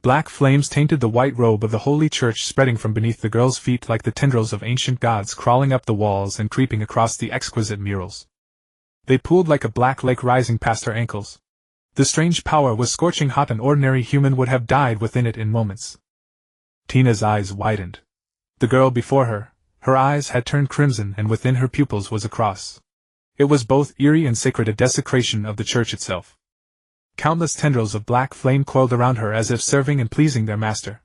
Black flames tainted the white robe of the holy church, spreading from beneath the girl's feet like the tendrils of ancient gods crawling up the walls and creeping across the exquisite murals. They pooled like a black lake rising past her ankles. The strange power was scorching hot. An ordinary human would have died within it in moments. Tina's eyes widened. The girl before her, her eyes had turned crimson, and within her pupils was a cross. It was both eerie and sacred, a desecration of the church itself. Countless tendrils of black flame coiled around her as if serving and pleasing their master.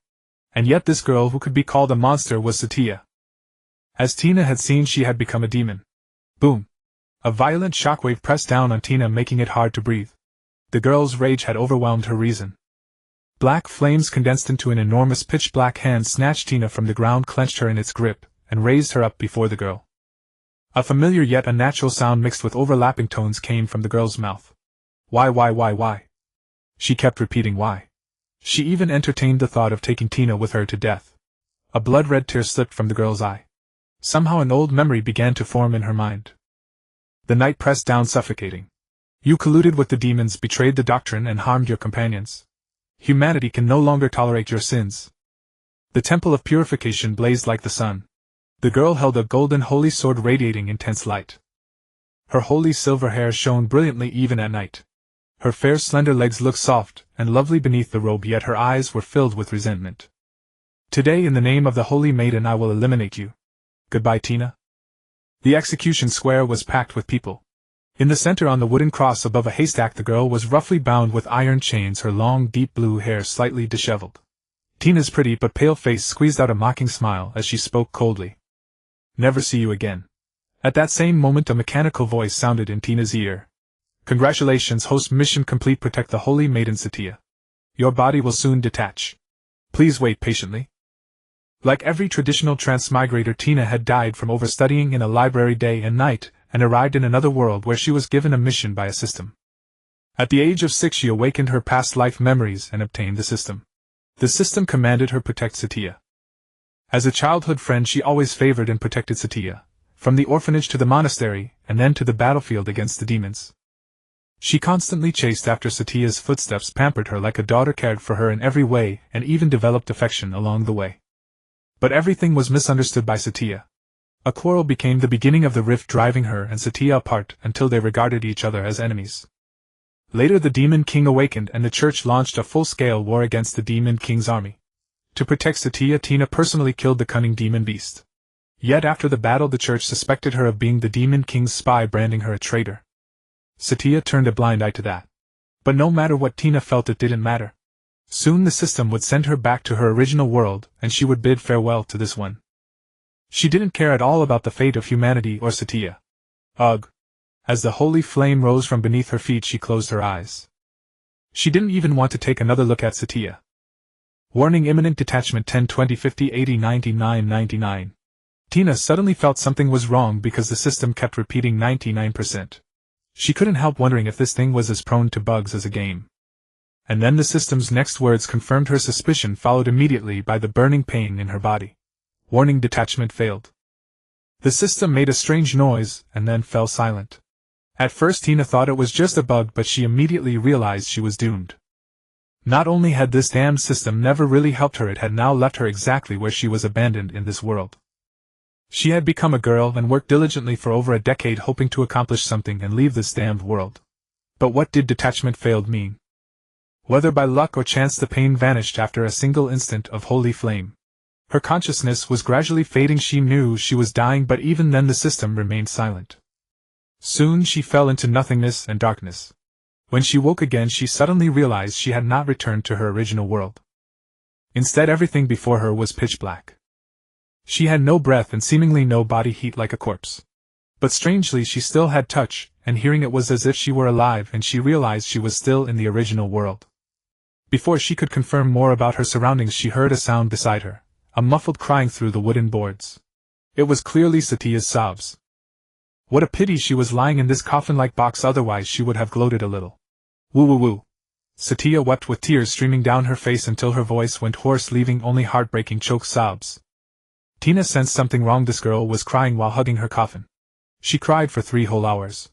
And yet this girl who could be called a monster was Satya. As Tina had seen, she had become a demon. Boom! A violent shockwave pressed down on Tina, making it hard to breathe. The girl's rage had overwhelmed her reason. Black flames condensed into an enormous pitch-black hand snatched Tina from the ground, clenched her in its grip, and raised her up before the girl. A familiar yet unnatural sound mixed with overlapping tones came from the girl's mouth. Why? She kept repeating why. She even entertained the thought of taking Tina with her to death. A blood-red tear slipped from the girl's eye. Somehow an old memory began to form in her mind. The night pressed down suffocating. You colluded with the demons, betrayed the doctrine, and harmed your companions. Humanity can no longer tolerate your sins. The temple of purification blazed like the sun. The girl held a golden holy sword radiating intense light. Her holy silver hair shone brilliantly even at night. Her fair slender legs looked soft and lovely beneath the robe, yet her eyes were filled with resentment. Today, in the name of the Holy Maiden, I will eliminate you. Goodbye, Tina. The execution square was packed with people. In the center, on the wooden cross above a haystack, the girl was roughly bound with iron chains, her long deep blue hair slightly disheveled. Tina's pretty but pale face squeezed out a mocking smile as she spoke coldly. Never see you again. At that same moment a mechanical voice sounded in Tina's ear. Congratulations, host, mission complete. Protect the Holy Maiden Satya. Your body will soon detach. Please wait patiently. Like every traditional transmigrator, Tina had died from overstudying in a library day and night, and arrived in another world where she was given a mission by a system. At the age of 6 she awakened her past life memories and obtained the system. The system commanded her protect Satya. As a childhood friend she always favored and protected Satya, from the orphanage to the monastery, and then to the battlefield against the demons. She constantly chased after Satya's footsteps, pampered her like a daughter, cared for her in every way, and even developed affection along the way. But everything was misunderstood by Satya. A quarrel became the beginning of the rift, driving her and Satya apart until they regarded each other as enemies. Later the Demon King awakened and the church launched a full-scale war against the Demon King's army. To protect Satya, Tina personally killed the cunning demon beast. Yet after the battle the church suspected her of being the Demon King's spy, branding her a traitor. Satya turned a blind eye to that. But no matter what Tina felt, it didn't matter. Soon the system would send her back to her original world, and she would bid farewell to this one. She didn't care at all about the fate of humanity or Satya. Ugh! As the holy flame rose from beneath her feet she closed her eyes. She didn't even want to take another look at Satya. Warning: imminent detachment 10 20 50 80 99 99. Tina suddenly felt something was wrong because the system kept repeating 99%. She couldn't help wondering if this thing was as prone to bugs as a game. And then the system's next words confirmed her suspicion, followed immediately by the burning pain in her body. Warning: detachment failed. The system made a strange noise, and then fell silent. At first Tina thought it was just a bug, but she immediately realized she was doomed. Not only had this damned system never really helped her, it had now left her exactly where she was, abandoned in this world. She had become a girl and worked diligently for over a decade, hoping to accomplish something and leave this damned world. But what did detachment failed mean? Whether by luck or chance, the pain vanished after a single instant of holy flame. Her consciousness was gradually fading. She knew she was dying, but even then the system remained silent. Soon she fell into nothingness and darkness. When she woke again, she suddenly realized she had not returned to her original world. Instead, everything before her was pitch black. She had no breath and seemingly no body heat, like a corpse. But strangely she still had touch, and hearing. It was as if she were alive, and she realized she was still in the original world. Before she could confirm more about her surroundings, she heard a sound beside her, a muffled crying through the wooden boards. It was clearly Satya's sobs. What a pity she was lying in this coffin-like box, otherwise she would have gloated a little. Woo woo woo. Satya wept with tears streaming down her face until her voice went hoarse, leaving only heartbreaking choked sobs. Tina sensed something wrong. This girl was crying while hugging her coffin. She cried for 3 whole hours.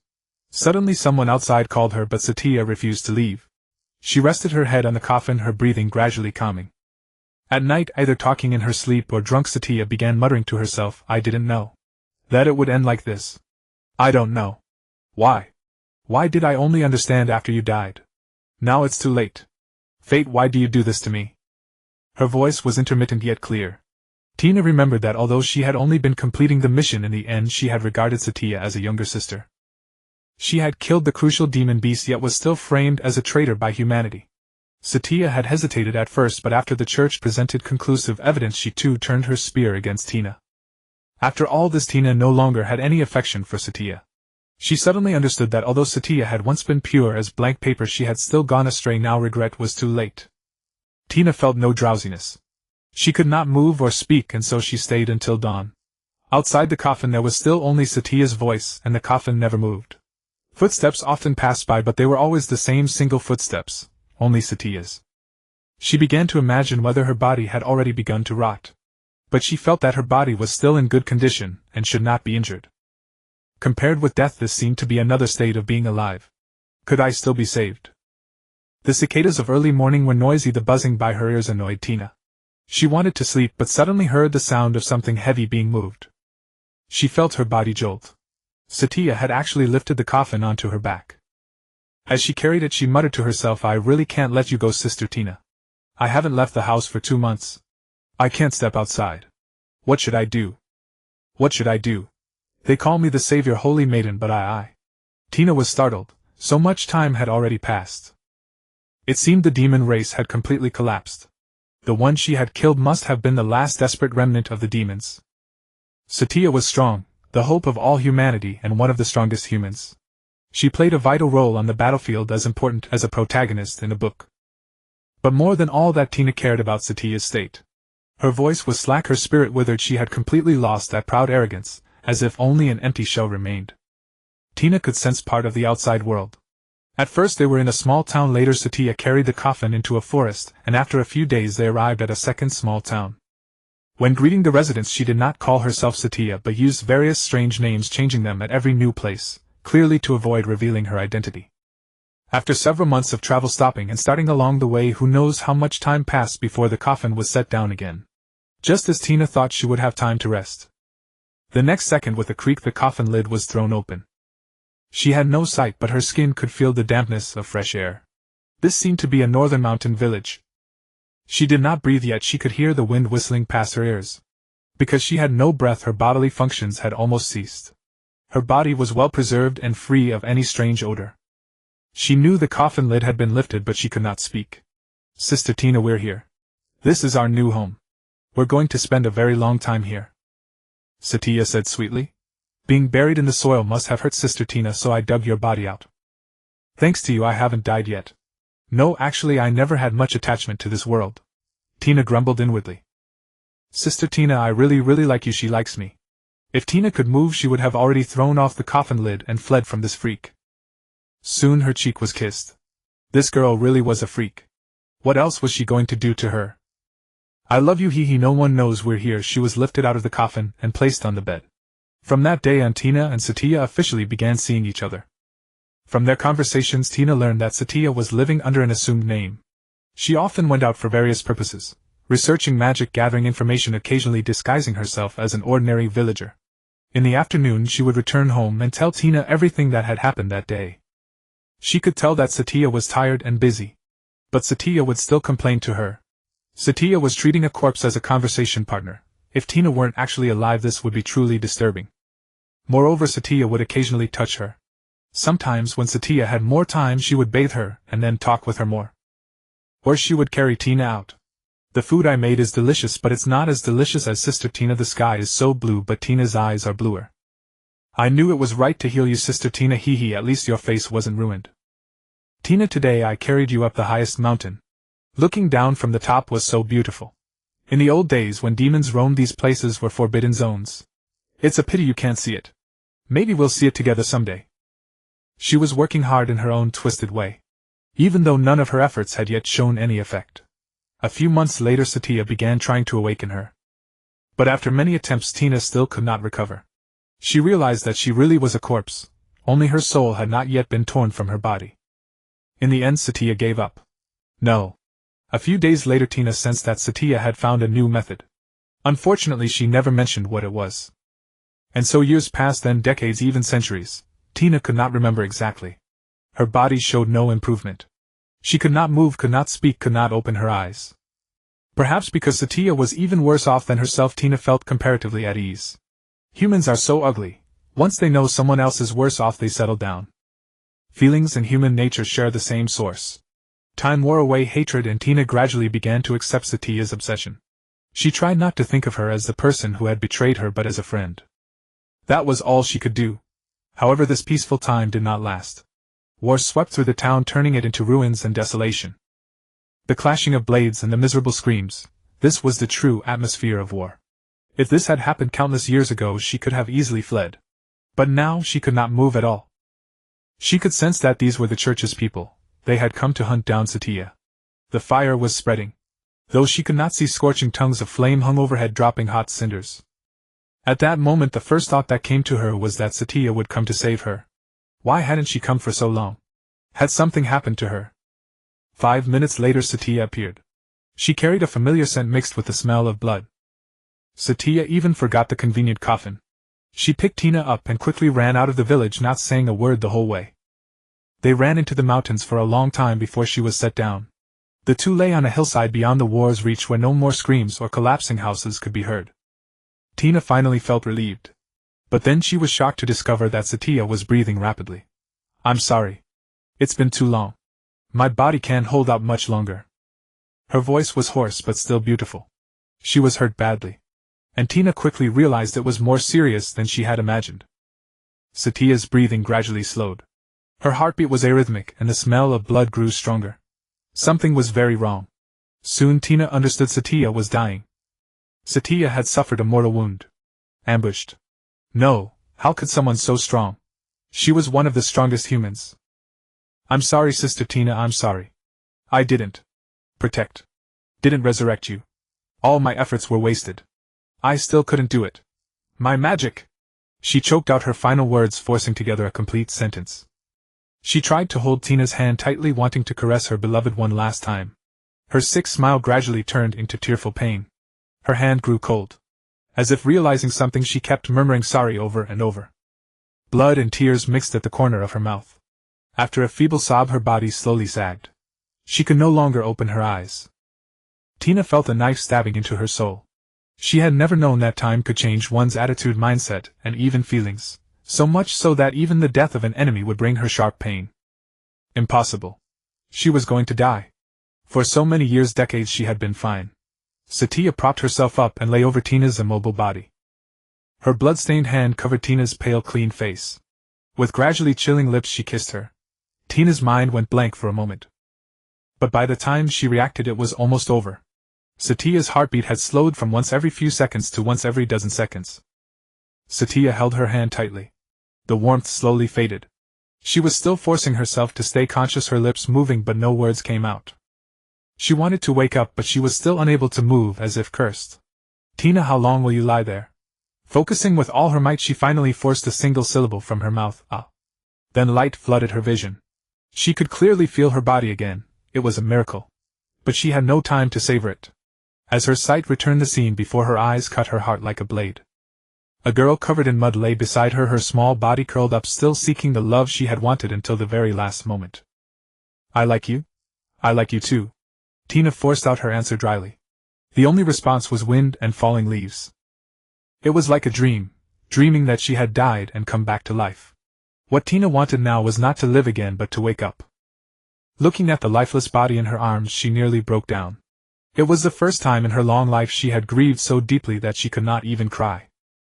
Suddenly someone outside called her, but Satya refused to leave. She rested her head on the coffin, her breathing gradually calming. At night, either talking in her sleep or drunk, Satya began muttering to herself, I didn't know that it would end like this. I don't know. Why? Why did I only understand after you died? Now it's too late. Fate, why do you do this to me? Her voice was intermittent yet clear. Tina remembered that although she had only been completing the mission, in the end she had regarded Satya as a younger sister. She had killed the crucial demon beast yet was still framed as a traitor by humanity. Satya had hesitated at first, but after the church presented conclusive evidence she too turned her spear against Tina. After all this, Tina no longer had any affection for Satya. She suddenly understood that although Satya had once been pure as blank paper, she had still gone astray. Now regret was too late. Tina felt no drowsiness. She could not move or speak, and so she stayed until dawn. Outside the coffin there was still only Satya's voice, and the coffin never moved. Footsteps often passed by, but they were always the same single footsteps, only Satya's. She began to imagine whether her body had already begun to rot. But she felt that her body was still in good condition, and should not be injured. Compared with death, this seemed to be another state of being alive. Could I still be saved? The cicadas of early morning were noisy. The buzzing by her ears annoyed Tina. She wanted to sleep, but suddenly heard the sound of something heavy being moved. She felt her body jolt. Satya had actually lifted the coffin onto her back. As she carried it, she muttered to herself, I really can't let you go, Sister Tina. I haven't left the house for 2 months. I can't step outside. What should I do? What should I do? They call me the Savior, Holy Maiden, but I. Tina was startled. So much time had already passed. It seemed the demon race had completely collapsed. The one she had killed must have been the last desperate remnant of the demons. Satya was strong, the hope of all humanity and one of the strongest humans. She played a vital role on the battlefield, as important as a protagonist in a book. But more than all that, Tina cared about Satya's state. Her voice was slack, her spirit withered. She had completely lost that proud arrogance, as if only an empty shell remained. Tina could sense part of the outside world. At first they were in a small town, later Satya carried the coffin into a forest, and after a few days they arrived at a second small town. When greeting the residents, she did not call herself Satya but used various strange names, changing them at every new place, clearly to avoid revealing her identity. After several months of travel, stopping and starting along the way, who knows how much time passed before the coffin was set down again. Just as Tina thought she would have time to rest. The next second, with a creak, the coffin lid was thrown open. She had no sight, but her skin could feel the dampness of fresh air. This seemed to be a northern mountain village. She did not breathe, yet she could hear the wind whistling past her ears. Because she had no breath, her bodily functions had almost ceased. Her body was well preserved and free of any strange odor. She knew the coffin lid had been lifted, but she could not speak. Sister Tina, we're here. This is our new home. We're going to spend a very long time here. Satya said sweetly. Being buried in the soil must have hurt, Sister Tina, so I dug your body out. Thanks to you, I haven't died yet. No, actually, I never had much attachment to this world. Tina grumbled inwardly. Sister Tina, I really like you. She likes me. If Tina could move, she would have already thrown off the coffin lid and fled from this freak. Soon her cheek was kissed. This girl really was a freak. What else was she going to do to her? I love you, he. No one knows we're here. She was lifted out of the coffin and placed on the bed. From that day on, Tina and Satya officially began seeing each other. From their conversations, Tina learned that Satya was living under an assumed name. She often went out for various purposes, researching magic, gathering information, occasionally disguising herself as an ordinary villager. In the afternoon she would return home and tell Tina everything that had happened that day. She could tell that Satya was tired and busy. But Satya would still complain to her. Satya was treating a corpse as a conversation partner. If Tina weren't actually alive, this would be truly disturbing. Moreover, Satya would occasionally touch her. Sometimes when Satya had more time, she would bathe her and then talk with her more. Or she would carry Tina out. The food I made is delicious, but it's not as delicious as Sister Tina. The sky is so blue, but Tina's eyes are bluer. I knew it was right to heal you, Sister Tina. Hee, at least your face wasn't ruined. Tina, today I carried you up the highest mountain. Looking down from the top was so beautiful. In the old days when demons roamed, these places were forbidden zones. It's a pity you can't see it. Maybe we'll see it together someday. She was working hard in her own twisted way, even though none of her efforts had yet shown any effect. A few months later, Satya began trying to awaken her. But after many attempts, Tina still could not recover. She realized that she really was a corpse, only her soul had not yet been torn from her body. In the end, Satya gave up. No. A few days later Tina sensed that Satya had found a new method. Unfortunately she never mentioned what it was. And so years passed, then decades, even centuries. Tina could not remember exactly. Her body showed no improvement. She could not move, could not speak, could not open her eyes. Perhaps because Satya was even worse off than herself, Tina felt comparatively at ease. Humans are so ugly. Once they know someone else is worse off, they settle down. Feelings and human nature share the same source. Time wore away hatred, and Tina gradually began to accept Satya's obsession. She tried not to think of her as the person who had betrayed her, but as a friend. That was all she could do. However, this peaceful time did not last. War swept through the town, turning it into ruins and desolation. The clashing of blades and the miserable screams, this was the true atmosphere of war. If this had happened countless years ago, she could have easily fled. But now she could not move at all. She could sense that these were the church's people. They had come to hunt down Satya. The fire was spreading. Though she could not see, scorching tongues of flame hung overhead, dropping hot cinders. At that moment the first thought that came to her was that Satya would come to save her. Why hadn't she come for so long? Had something happened to her? 5 minutes later Satya appeared. She carried a familiar scent mixed with the smell of blood. Satya even forgot the convenient coffin. She picked Tina up and quickly ran out of the village, not saying a word the whole way. They ran into the mountains for a long time before she was set down. The two lay on a hillside beyond the war's reach, where no more screams or collapsing houses could be heard. Tina finally felt relieved. But then she was shocked to discover that Satya was breathing rapidly. "I'm sorry. It's been too long. My body can't hold out much longer." Her voice was hoarse but still beautiful. She was hurt badly. And Tina quickly realized it was more serious than she had imagined. Satya's breathing gradually slowed. Her heartbeat was arrhythmic and the smell of blood grew stronger. Something was very wrong. Soon Tina understood Satya was dying. Satya had suffered a mortal wound. Ambushed. No, how could someone so strong? She was one of the strongest humans. "I'm sorry, Sister Tina, I'm sorry. I didn't resurrect you. All my efforts were wasted. I still couldn't do it. My magic." She choked out her final words, forcing together a complete sentence. She tried to hold Tina's hand tightly, wanting to caress her beloved one last time. Her sick smile gradually turned into tearful pain. Her hand grew cold. As if realizing something, she kept murmuring sorry over and over. Blood and tears mixed at the corner of her mouth. After a feeble sob, her body slowly sagged. She could no longer open her eyes. Tina felt a knife stabbing into her soul. She had never known that time could change one's attitude, mindset, and even feelings. So much so that even the death of an enemy would bring her sharp pain. Impossible. She was going to die. For so many years, decades, she had been fine. Satya propped herself up and lay over Tina's immobile body. Her blood-stained hand covered Tina's pale, clean face. With gradually chilling lips she kissed her. Tina's mind went blank for a moment. But by the time she reacted, it was almost over. Satya's heartbeat had slowed from once every few seconds to once every dozen seconds. Satya held her hand tightly. The warmth slowly faded. She was still forcing herself to stay conscious, her lips moving, but no words came out. She wanted to wake up, but she was still unable to move, as if cursed. "Tina, how long will you lie there?" Focusing with all her might, she finally forced a single syllable from her mouth. "Ah." Then light flooded her vision. She could clearly feel her body again. It was a miracle. But she had no time to savor it. As her sight returned, the scene before her eyes cut her heart like a blade. A girl covered in mud lay beside her, her small body curled up, still seeking the love she had wanted until the very last moment. "I like you. I like you too." Tina forced out her answer dryly. The only response was wind and falling leaves. It was like a dream, dreaming that she had died and come back to life. What Tina wanted now was not to live again, but to wake up. Looking at the lifeless body in her arms, she nearly broke down. It was the first time in her long life she had grieved so deeply that she could not even cry.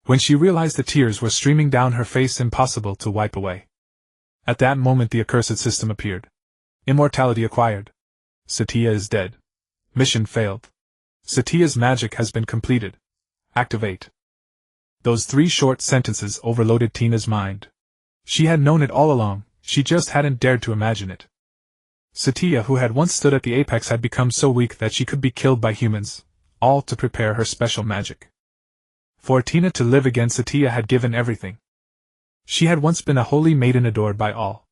When she realized the tears were streaming down her face, impossible to wipe away. At that moment the accursed system appeared. Immortality acquired. Satya is dead. Mission failed. Satya's magic has been completed. Activate. Those 3 short sentences overloaded Tina's mind. She had known it all along, she just hadn't dared to imagine it. Satya, who had once stood at the apex, had become so weak that she could be killed by humans, all to prepare her special magic. For Tina to live again, Satya had given everything. She had once been a holy maiden adored by all.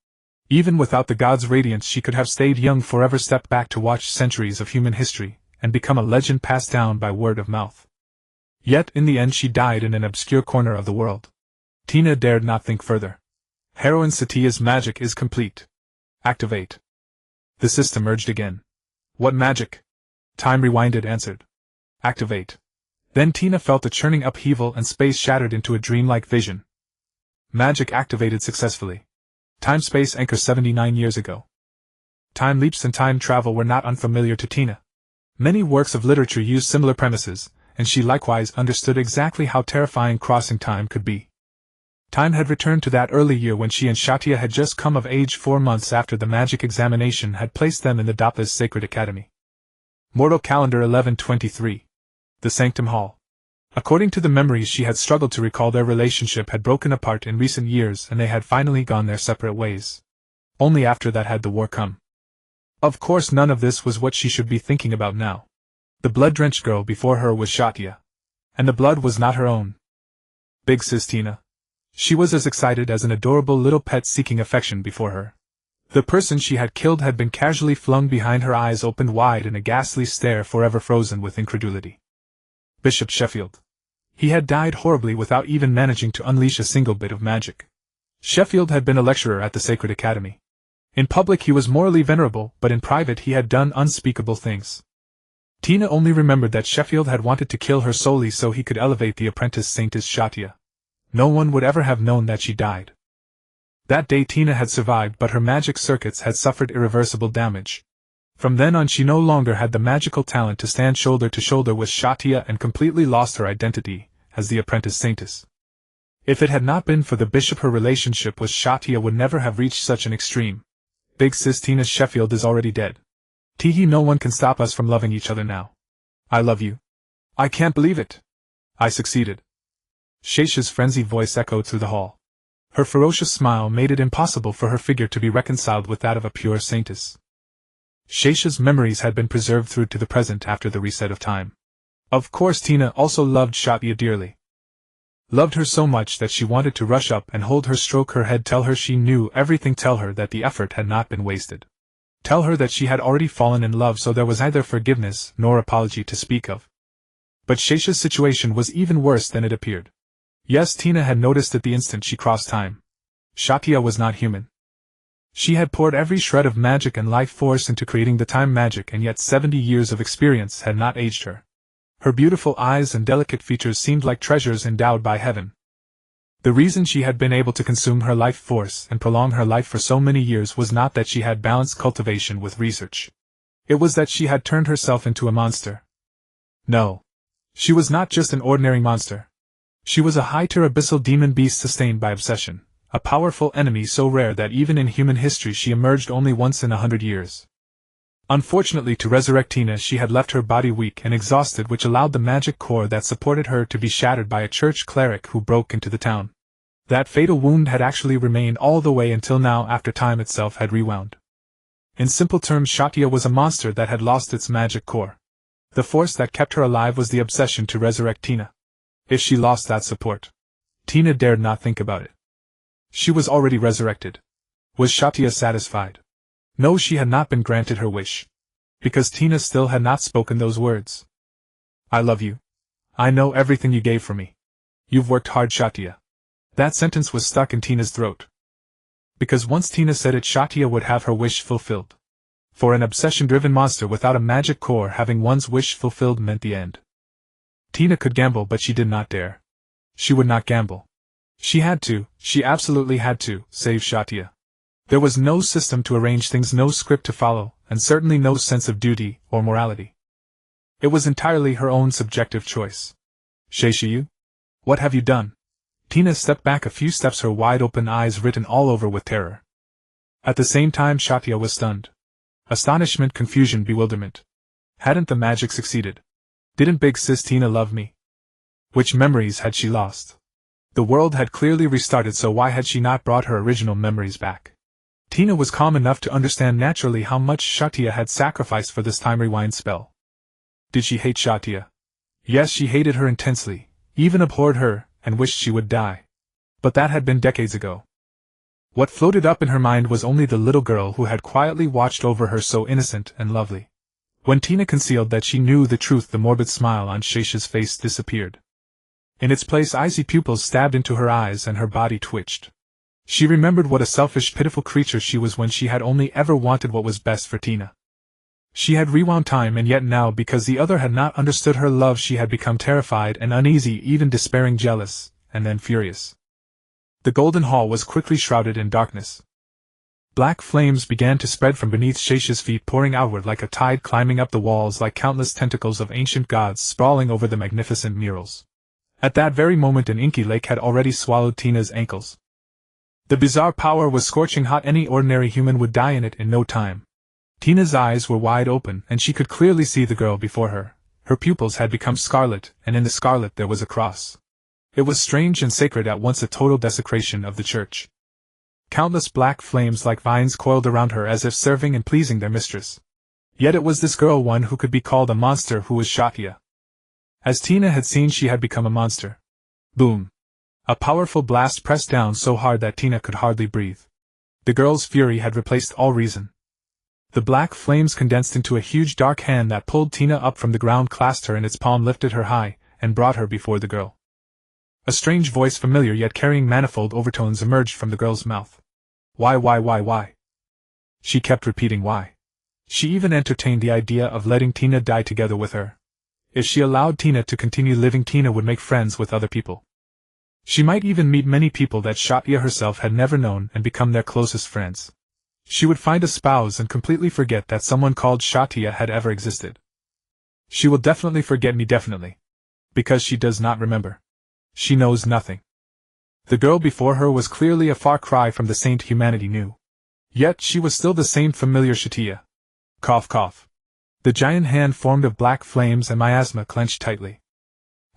Even without the god's radiance she could have stayed young forever, stepped back to watch centuries of human history, and become a legend passed down by word of mouth. Yet in the end she died in an obscure corner of the world. Tina dared not think further. Heroine Satya's magic is complete. Activate. The system urged again. What magic? Time Rewinded answered. Activate. Then Tina felt a churning upheaval and space shattered into a dreamlike vision. Magic activated successfully. Time-space anchor 79 years ago. Time leaps and time travel were not unfamiliar to Tina. Many works of literature used similar premises, and she likewise understood exactly how terrifying crossing time could be. Time had returned to that early year when she and Satya had just come of age, 4 months after the magic examination had placed them in the Dapa's sacred academy. Mortal calendar 1123. The Sanctum Hall. According to the memories she had struggled to recall, their relationship had broken apart in recent years and they had finally gone their separate ways. Only after that had the war come. Of course none of this was what she should be thinking about now. The blood-drenched girl before her was Satya. And the blood was not her own. Big sis Tina. She was as excited as an adorable little pet seeking affection before her. The person she had killed had been casually flung behind her, eyes opened wide in a ghastly stare, forever frozen with incredulity. Bishop Sheffield. He had died horribly without even managing to unleash a single bit of magic. Sheffield had been a lecturer at the Sacred Academy. In public he was morally venerable, but in private he had done unspeakable things. Tina only remembered that Sheffield had wanted to kill her solely so he could elevate the apprentice saintess Satya. No one would ever have known that she died. That day Tina had survived, but her magic circuits had suffered irreversible damage. From then on she no longer had the magical talent to stand shoulder to shoulder with Satya and completely lost her identity as the apprentice saintess. If it had not been for the bishop, her relationship with Satya would never have reached such an extreme. Big sis Tina, Sheffield is already dead. Teehee, no one can stop us from loving each other now. I love you. I can't believe it. I succeeded. Shesha's frenzied voice echoed through the hall. Her ferocious smile made it impossible for her figure to be reconciled with that of a pure saintess. Shesha's memories had been preserved through to the present after the reset of time. Of course Tina also loved Satya dearly. Loved her so much that she wanted to rush up and hold her, stroke her head, tell her she knew everything, tell her that the effort had not been wasted. Tell her that she had already fallen in love, so there was neither forgiveness nor apology to speak of. But Shesha's situation was even worse than it appeared. Yes, Tina had noticed at the instant she crossed time. Satya was not human. She had poured every shred of magic and life force into creating the time magic, and yet 70 years of experience had not aged her. Her beautiful eyes and delicate features seemed like treasures endowed by heaven. The reason she had been able to consume her life force and prolong her life for so many years was not that she had balanced cultivation with research. It was that she had turned herself into a monster. No. She was not just an ordinary monster. She was a high-tier abyssal demon beast sustained by obsession, a powerful enemy so rare that even in human history she emerged only once in 100 years. Unfortunately, to resurrect Tina she had left her body weak and exhausted, which allowed the magic core that supported her to be shattered by a church cleric who broke into the town. That fatal wound had actually remained all the way until now, after time itself had rewound. In simple terms, Satya was a monster that had lost its magic core. The force that kept her alive was the obsession to resurrect Tina. If she lost that support, Tina dared not think about it. She was already resurrected. Was Satya satisfied? No, she had not been granted her wish. Because Tina still had not spoken those words. I love you. I know everything you gave for me. You've worked hard, Satya. That sentence was stuck in Tina's throat. Because once Tina said it, Satya would have her wish fulfilled. For an obsession-driven monster without a magic core, having one's wish fulfilled meant the end. Tina could gamble, but she did not dare. She would not gamble. She had to, she absolutely had to, save Satya. There was no system to arrange things, no script to follow, and certainly no sense of duty or morality. It was entirely her own subjective choice. Shesha, what have you done? Tina stepped back a few steps, her wide-open eyes written all over with terror. At the same time, Satya was stunned. Astonishment, confusion, bewilderment. Hadn't the magic succeeded? Didn't big sis Tina love me? Which memories had she lost? The world had clearly restarted, so why had she not brought her original memories back? Tina was calm enough to understand naturally how much Satya had sacrificed for this time rewind spell. Did she hate Satya? Yes, she hated her intensely, even abhorred her, and wished she would die. But that had been decades ago. What floated up in her mind was only the little girl who had quietly watched over her so innocent and lovely. When Tina concealed that she knew the truth, the morbid smile on Shesha's face disappeared. In its place, icy pupils stabbed into her eyes and her body twitched. She remembered what a selfish, pitiful creature she was when she had only ever wanted what was best for Tina. She had rewound time, and yet now, because the other had not understood her love, she had become terrified and uneasy, even despairing, jealous, and then furious. The golden hall was quickly shrouded in darkness. Black flames began to spread from beneath Shesha's feet, pouring outward like a tide, climbing up the walls like countless tentacles of ancient gods sprawling over the magnificent murals. At that very moment an inky lake had already swallowed Tina's ankles. The bizarre power was scorching hot. Any ordinary human would die in it in no time. Tina's eyes were wide open, and she could clearly see the girl before her. Her pupils had become scarlet, and in the scarlet there was a cross. It was strange and sacred at once, a total desecration of the church. Countless black flames like vines coiled around her as if serving and pleasing their mistress. Yet it was this girl, one who could be called a monster, who was Satya. As Tina had seen, she had become a monster. Boom! A powerful blast pressed down so hard that Tina could hardly breathe. The girl's fury had replaced all reason. The black flames condensed into a huge dark hand that pulled Tina up from the ground, clasped her in its palm, lifted her high, and brought her before the girl. A strange voice, familiar yet carrying manifold overtones, emerged from the girl's mouth. Why? She kept repeating why. She even entertained the idea of letting Tina die together with her. If she allowed Tina to continue living, Tina would make friends with other people. She might even meet many people that Satya herself had never known and become their closest friends. She would find a spouse and completely forget that someone called Satya had ever existed. She will definitely forget me, definitely. Because she does not remember. She knows nothing. The girl before her was clearly a far cry from the saint humanity knew. Yet she was still the same familiar Satya. Cough, cough. The giant hand formed of black flames and miasma clenched tightly.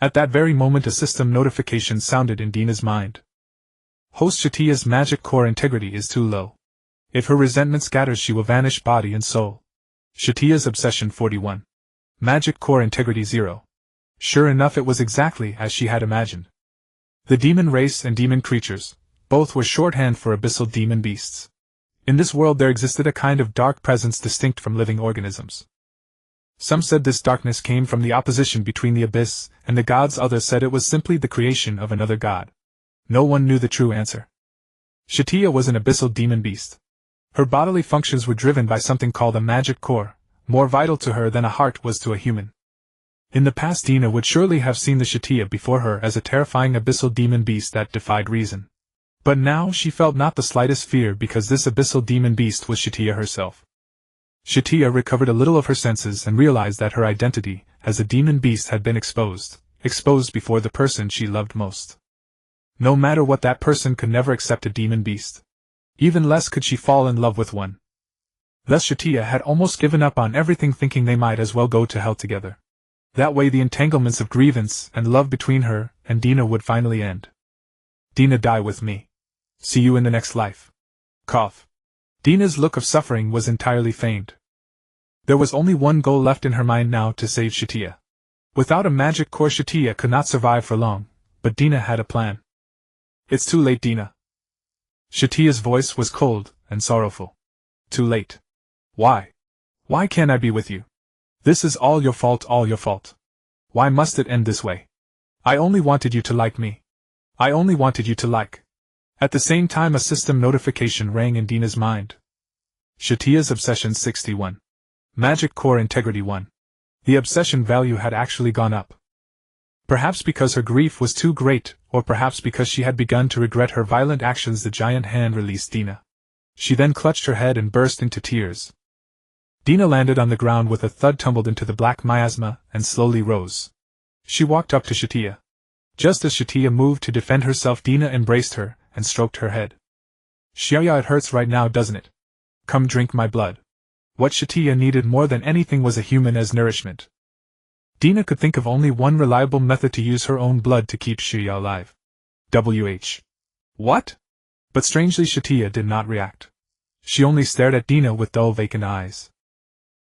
At that very moment a system notification sounded in Dina's mind. Host Satya's magic core integrity is too low. If her resentment scatters, she will vanish body and soul. Satya's obsession 41. Magic core integrity 0. Sure enough, it was exactly as she had imagined. The demon race and demon creatures, both were shorthand for abyssal demon beasts. In this world there existed a kind of dark presence distinct from living organisms. Some said this darkness came from the opposition between the abyss and the gods, others said it was simply the creation of another god. No one knew the true answer. Satya was an abyssal demon beast. Her bodily functions were driven by something called a magic core, more vital to her than a heart was to a human. In the past, Dina would surely have seen the Satya before her as a terrifying abyssal demon beast that defied reason. But now she felt not the slightest fear, because this abyssal demon beast was Satya herself. Satya recovered a little of her senses and realized that her identity as a demon beast had been exposed before the person she loved most. No matter what, that person could never accept a demon beast. Even less could she fall in love with one. Thus Satya had almost given up on everything, thinking they might as well go to hell together. That way the entanglements of grievance and love between her and Dina would finally end. Dina, die with me. See you in the next life. Cough. Dina's look of suffering was entirely feigned. There was only one goal left in her mind now, to save Satya. Without a magic core, Satya could not survive for long, but Dina had a plan. It's too late, Dina. Satya's voice was cold and sorrowful. Too late. Why? Why can't I be with you? This is all your fault, all your fault. Why must it end this way? I only wanted you to like me. I only wanted you to like. At the same time a system notification rang in Dina's mind. Satya's obsession 61. Magic core integrity 1. The obsession value had actually gone up. Perhaps because her grief was too great, or perhaps because she had begun to regret her violent actions, the giant hand released Dina. She then clutched her head and burst into tears. Dina landed on the ground with a thud, tumbled into the black miasma, and slowly rose. She walked up to Satya. Just as Satya moved to defend herself, Dina embraced her and stroked her head. Satya, it hurts right now, doesn't it? Come drink my blood. What Satya needed more than anything was a human as nourishment. Dina could think of only one reliable method: to use her own blood to keep Satya alive. What? But strangely Satya did not react. She only stared at Dina with dull, vacant eyes.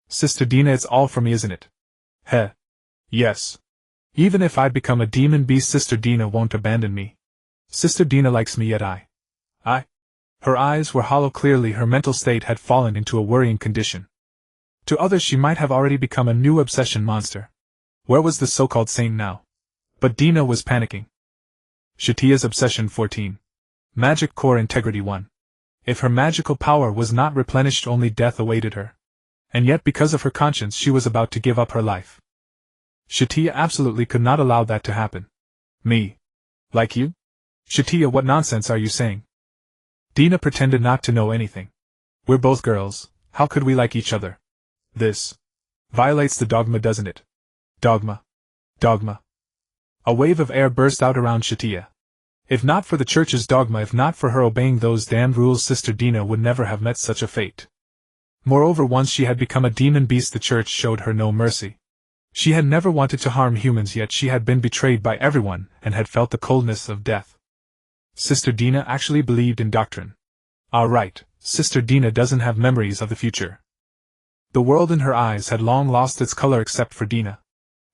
Sister Dina, it's all for me, isn't it? Heh. Yes. Even if I'd become a demon beast, Sister Dina won't abandon me. Sister Dina likes me, yet I. Her eyes were hollow. Clearly her mental state had fallen into a worrying condition. To others she might have already become a new obsession monster. Where was the so-called saint now? But Dina was panicking. Satya's obsession 14. Magic core integrity 1. If her magical power was not replenished, only death awaited her. And yet because of her conscience she was about to give up her life. Satya absolutely could not allow that to happen. Me? Like you? Satya, what nonsense are you saying? Dina pretended not to know anything. We're both girls, how could we like each other? This violates the dogma, doesn't it? Dogma. Dogma. A wave of air burst out around Satya. If not for the church's dogma, if not for her obeying those damned rules, Sister Dina would never have met such a fate. Moreover, once she had become a demon beast, the church showed her no mercy. She had never wanted to harm humans, yet she had been betrayed by everyone and had felt the coldness of death. Sister Dina actually believed in doctrine. All right, Sister Dina doesn't have memories of the future. The world in her eyes had long lost its color except for Dina.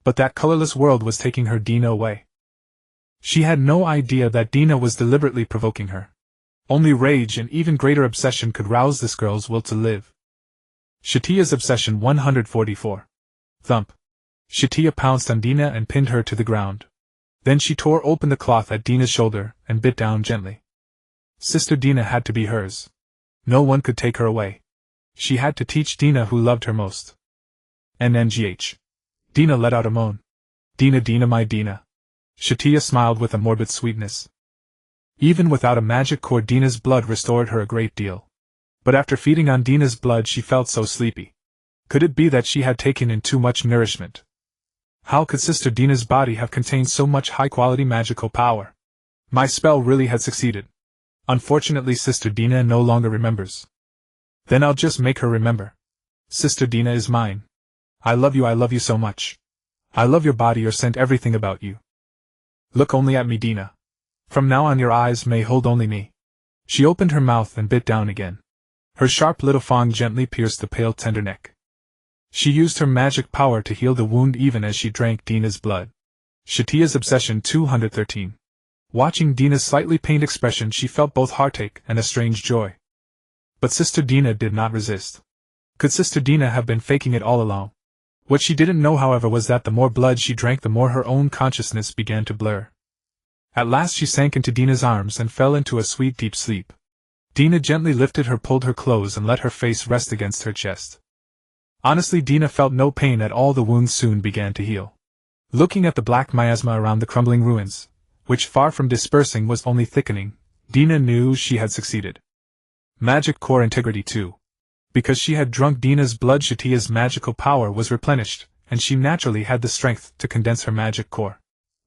But that colorless world was taking her Dina away. She had no idea that Dina was deliberately provoking her. Only rage and even greater obsession could rouse this girl's will to live. Satya's obsession 144. Thump. Satya pounced on Dina and pinned her to the ground. Then she tore open the cloth at Dina's shoulder and bit down gently. Sister Dina had to be hers. No one could take her away. She had to teach Dina who loved her most. NNGH. Dina let out a moan. Dina, Dina, my Dina. Satya smiled with a morbid sweetness. Even without a magic cord, Dina's blood restored her a great deal. But after feeding on Dina's blood she felt so sleepy. Could it be that she had taken in too much nourishment? How could Sister Dina's body have contained so much high-quality magical power? My spell really had succeeded. Unfortunately, Sister Dina no longer remembers. Then I'll just make her remember. Sister Dina is mine. I love you so much. I love your body, your scent, everything about you. Look only at me, Dina. From now on your eyes may hold only me. She opened her mouth and bit down again. Her sharp little fang gently pierced the pale tender neck. She used her magic power to heal the wound even as she drank Dina's blood. Satya's obsession 213. Watching Dina's slightly pained expression she felt both heartache and a strange joy. But Sister Dina did not resist. Could Sister Dina have been faking it all along? What she didn't know, however, was that the more blood she drank, the more her own consciousness began to blur. At last she sank into Dina's arms and fell into a sweet deep sleep. Dina gently lifted her, pulled her close and let her face rest against her chest. Honestly, Dina felt no pain at all. The wound soon began to heal. Looking at the black miasma around the crumbling ruins, which far from dispersing was only thickening, Dina knew she had succeeded. Magic core integrity 2. Because she had drunk Dina's blood, Satya's magical power was replenished, and she naturally had the strength to condense her magic core.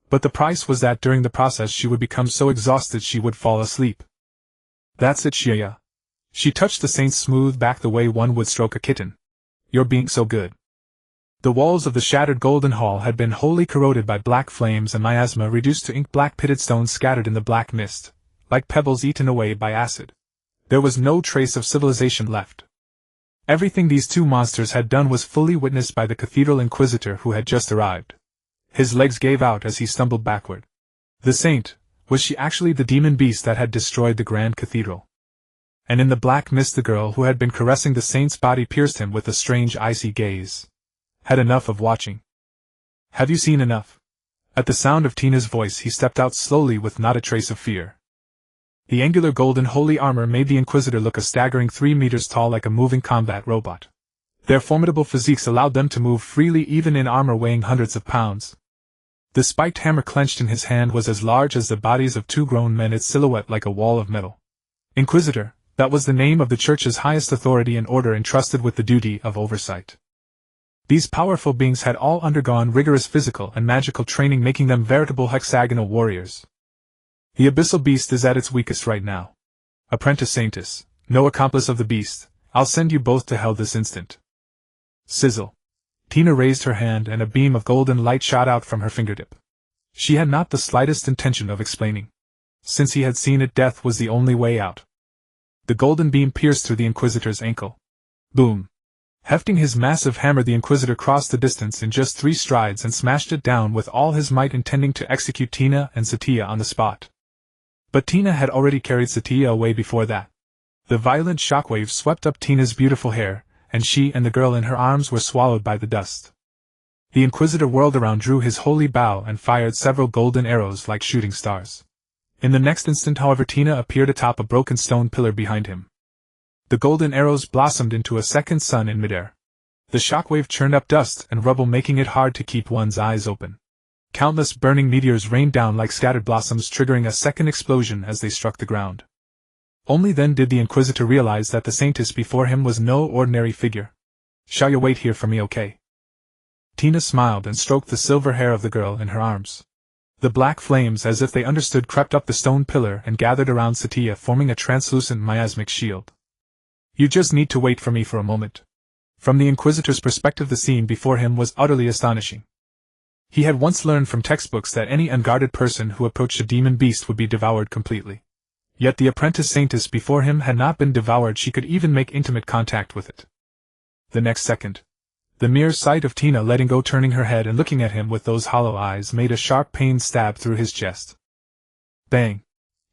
But the price was that during the process she would become so exhausted she would fall asleep. That's it, Shia. She touched the saint's smooth back the way one would stroke a kitten. You're being so good. The walls of the shattered golden hall had been wholly corroded by black flames and miasma reduced to ink. Black pitted stones scattered in the black mist, like pebbles eaten away by acid. There was no trace of civilization left. Everything these two monsters had done was fully witnessed by the cathedral inquisitor who had just arrived. His legs gave out as he stumbled backward. The saint, was she actually the demon beast that had destroyed the grand cathedral? And in the black mist the girl who had been caressing the saint's body pierced him with a strange icy gaze. Had enough of watching. Have you seen enough? At the sound of Tina's voice he stepped out slowly with not a trace of fear. The angular golden holy armor made the Inquisitor look a staggering 3 meters tall, like a moving combat robot. Their formidable physiques allowed them to move freely even in armor weighing hundreds of pounds. The spiked hammer clenched in his hand was as large as the bodies of 2 grown men, its silhouette like a wall of metal. Inquisitor, that was the name of the Church's highest authority and order entrusted with the duty of oversight. These powerful beings had all undergone rigorous physical and magical training, making them veritable hexagonal warriors. The abyssal beast is at its weakest right now. Apprentice Saintess, no accomplice of the beast, I'll send you both to hell this instant. Sizzle. Tina raised her hand and a beam of golden light shot out from her fingertip. She had not the slightest intention of explaining. Since he had seen it, death was the only way out. The golden beam pierced through the Inquisitor's ankle. Boom. Hefting his massive hammer, the Inquisitor crossed the distance in just 3 strides and smashed it down with all his might, intending to execute Tina and Satya on the spot. But Tina had already carried Satya away before that. The violent shockwave swept up Tina's beautiful hair, and she and the girl in her arms were swallowed by the dust. The Inquisitor whirled around, drew his holy bow, and fired several golden arrows like shooting stars. In the next instant, however, Tina appeared atop a broken stone pillar behind him. The golden arrows blossomed into a second sun in midair. The shockwave churned up dust and rubble, making it hard to keep one's eyes open. Countless burning meteors rained down like scattered blossoms, triggering a second explosion as they struck the ground. Only then did the Inquisitor realize that the saintess before him was no ordinary figure. "Shall you wait here for me, okay?" Tina smiled and stroked the silver hair of the girl in her arms. The black flames, as if they understood, crept up the stone pillar and gathered around Satya, forming a translucent miasmic shield. "You just need to wait for me for a moment." From the Inquisitor's perspective, the scene before him was utterly astonishing. He had once learned from textbooks that any unguarded person who approached a demon beast would be devoured completely. Yet the apprentice saintess before him had not been devoured; she could even make intimate contact with it. The next second, the mere sight of Tina letting go, turning her head and looking at him with those hollow eyes, made a sharp pain stab through his chest. Bang!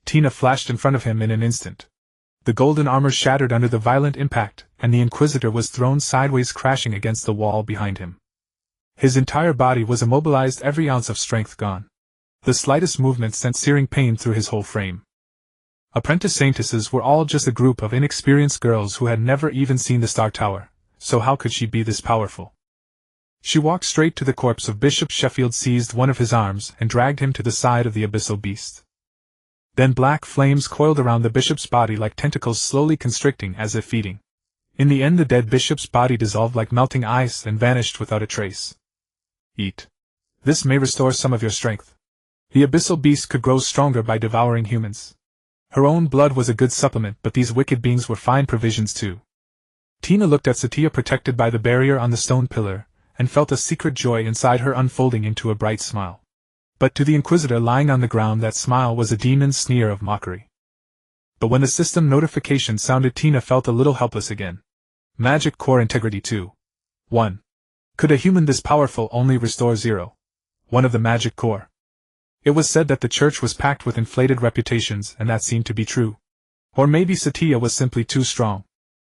Tina flashed in front of him in an instant. The golden armor shattered under the violent impact, and the Inquisitor was thrown sideways, crashing against the wall behind him. His entire body was immobilized, every ounce of strength gone. The slightest movement sent searing pain through his whole frame. Apprentice saintesses were all just a group of inexperienced girls who had never even seen the Star Tower, so how could she be this powerful? She walked straight to the corpse of Bishop Sheffield, seized one of his arms, and dragged him to the side of the abyssal beast. Then black flames coiled around the bishop's body like tentacles, slowly constricting as if feeding. In the end, the dead bishop's body dissolved like melting ice and vanished without a trace. "Eat. This may restore some of your strength." The abyssal beast could grow stronger by devouring humans. Her own blood was a good supplement, but these wicked beings were fine provisions too. Tina looked at Satya, protected by the barrier on the stone pillar, and felt a secret joy inside her unfolding into a bright smile. But to the Inquisitor lying on the ground, that smile was a demon's sneer of mockery. But when the system notification sounded, Tina felt a little helpless again. Magic core integrity 2. 1. Could a human this powerful only restore 0. 1 of the magic core? It was said that the church was packed with inflated reputations, and that seemed to be true. Or maybe Satya was simply too strong.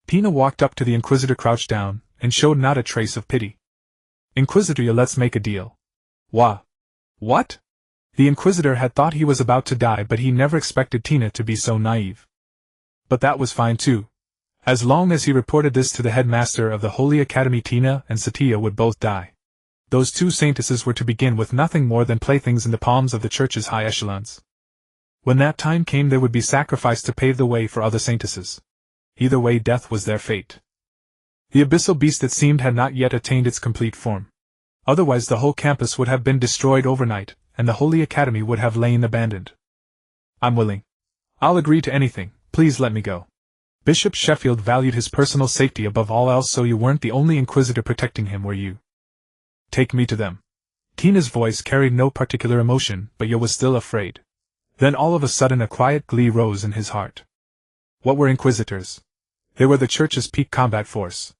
Tina walked up to the Inquisitor, crouched down, and showed not a trace of pity. "Inquisitor, let's make a deal." What? The Inquisitor had thought he was about to die, but he never expected Tina to be so naive. But that was fine too. As long as he reported this to the headmaster of the Holy Academy, Tina and Satya would both die. Those two saintesses were to begin with nothing more than playthings in the palms of the church's high echelons. When that time came, they would be sacrificed to pave the way for other saintesses. Either way, death was their fate. The abyssal beast, it seemed, had not yet attained its complete form. Otherwise the whole campus would have been destroyed overnight, and the Holy Academy would have lain abandoned. "I'm willing. I'll agree to anything, please let me go." Bishop Sheffield valued his personal safety above all else, so you weren't the only Inquisitor protecting him, were you? "Take me to them." Tina's voice carried no particular emotion, but Yo was still afraid. Then all of a sudden a quiet glee rose in his heart. What were Inquisitors? They were the church's peak combat force.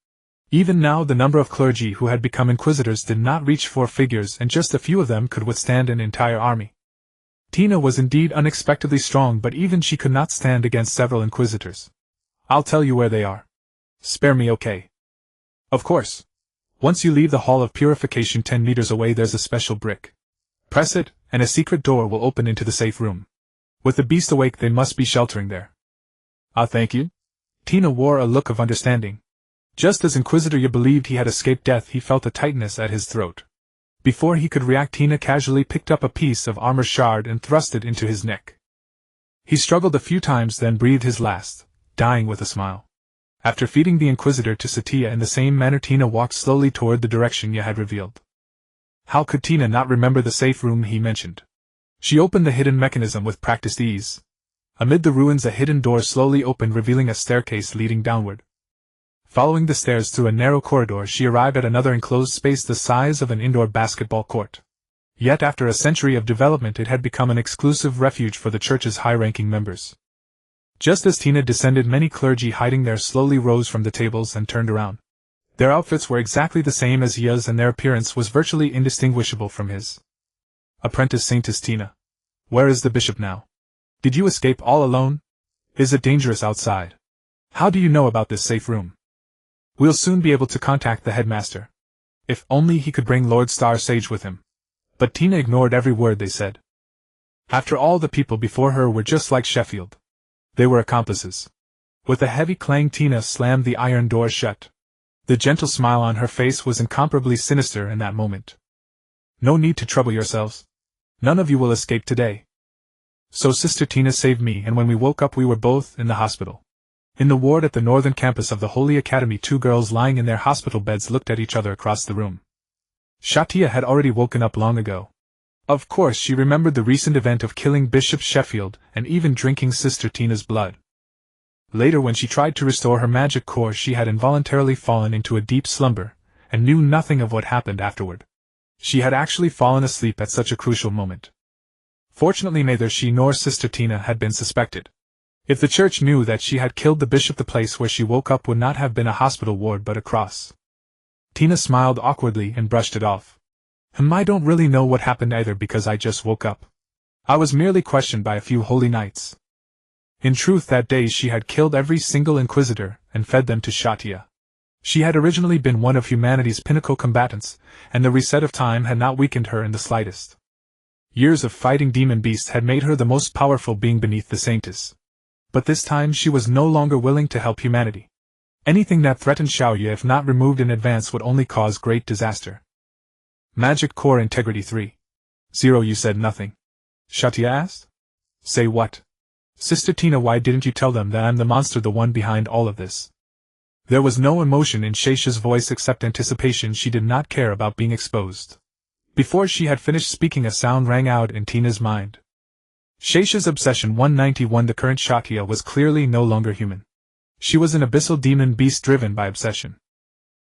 Even now the number of clergy who had become Inquisitors did not reach 4 figures, and just a few of them could withstand an entire army. Tina was indeed unexpectedly strong, but even she could not stand against several Inquisitors. "I'll tell you where they are. Spare me, okay?" "Of course. Once you leave the Hall of Purification 10 meters away, there's a special brick. Press it, and a secret door will open into the safe room. With the beast awake, they must be sheltering there." "Ah, thank you." Tina wore a look of understanding. Just as Inquisitor Yi believed he had escaped death, he felt a tightness at his throat. Before he could react, Tina casually picked up a piece of armor shard and thrust it into his neck. He struggled a few times, then breathed his last, dying with a smile. After feeding the Inquisitor to Satya in the same manner, Tina walked slowly toward the direction Yi had revealed. How could Tina not remember the safe room he mentioned? She opened the hidden mechanism with practiced ease. Amid the ruins, a hidden door slowly opened, revealing a staircase leading downward. Following the stairs through a narrow corridor, she arrived at another enclosed space the size of an indoor basketball court. Yet after a century of development, it had become an exclusive refuge for the church's high-ranking members. Just as Tina descended, many clergy hiding there slowly rose from the tables and turned around. Their outfits were exactly the same as Yi's, and their appearance was virtually indistinguishable from his. "Apprentice Saintess Tina. Where is the bishop now? Did you escape all alone? Is it dangerous outside?" How do you know about this safe room? We'll soon be able to contact the headmaster. If only he could bring Lord Star Sage with him. But Tina ignored every word they said. After all, the people before her were just like Sheffield. They were accomplices. With a heavy clang, Tina slammed the iron door shut. The gentle smile on her face was incomparably sinister in that moment. No need to trouble yourselves. None of you will escape today. So Sister Tina saved me, and when we woke up we were both in the hospital. In the ward at the northern campus of the Holy Academy, two girls lying in their hospital beds looked at each other across the room. Satya had already woken up long ago. Of course, she remembered the recent event of killing Bishop Sheffield and even drinking Sister Tina's blood. Later, when she tried to restore her magic core, she had involuntarily fallen into a deep slumber, and knew nothing of what happened afterward. She had actually fallen asleep at such a crucial moment. Fortunately, neither she nor Sister Tina had been suspected. If the church knew that she had killed the bishop, the place where she woke up would not have been a hospital ward but a cross. Tina smiled awkwardly and brushed it off. I don't really know what happened either, because I just woke up. I was merely questioned by a few holy knights. In truth, that day she had killed every single inquisitor and fed them to Satya. She had originally been one of humanity's pinnacle combatants, and the reset of time had not weakened her in the slightest. Years of fighting demon beasts had made her the most powerful being beneath the saints. But this time she was no longer willing to help humanity. Anything that threatened Xiaoyu, if not removed in advance, would only cause great disaster. Magic Core Integrity 3.0. You said nothing. Satya asked. Say what? Sister Tina, why didn't you tell them that I'm the monster, the one behind all of this? There was no emotion in Shesha's voice except anticipation. She did not care about being exposed. Before she had finished speaking, a sound rang out in Tina's mind. Shesha's obsession 191. The current Satya was clearly no longer human. She was an abyssal demon beast driven by obsession.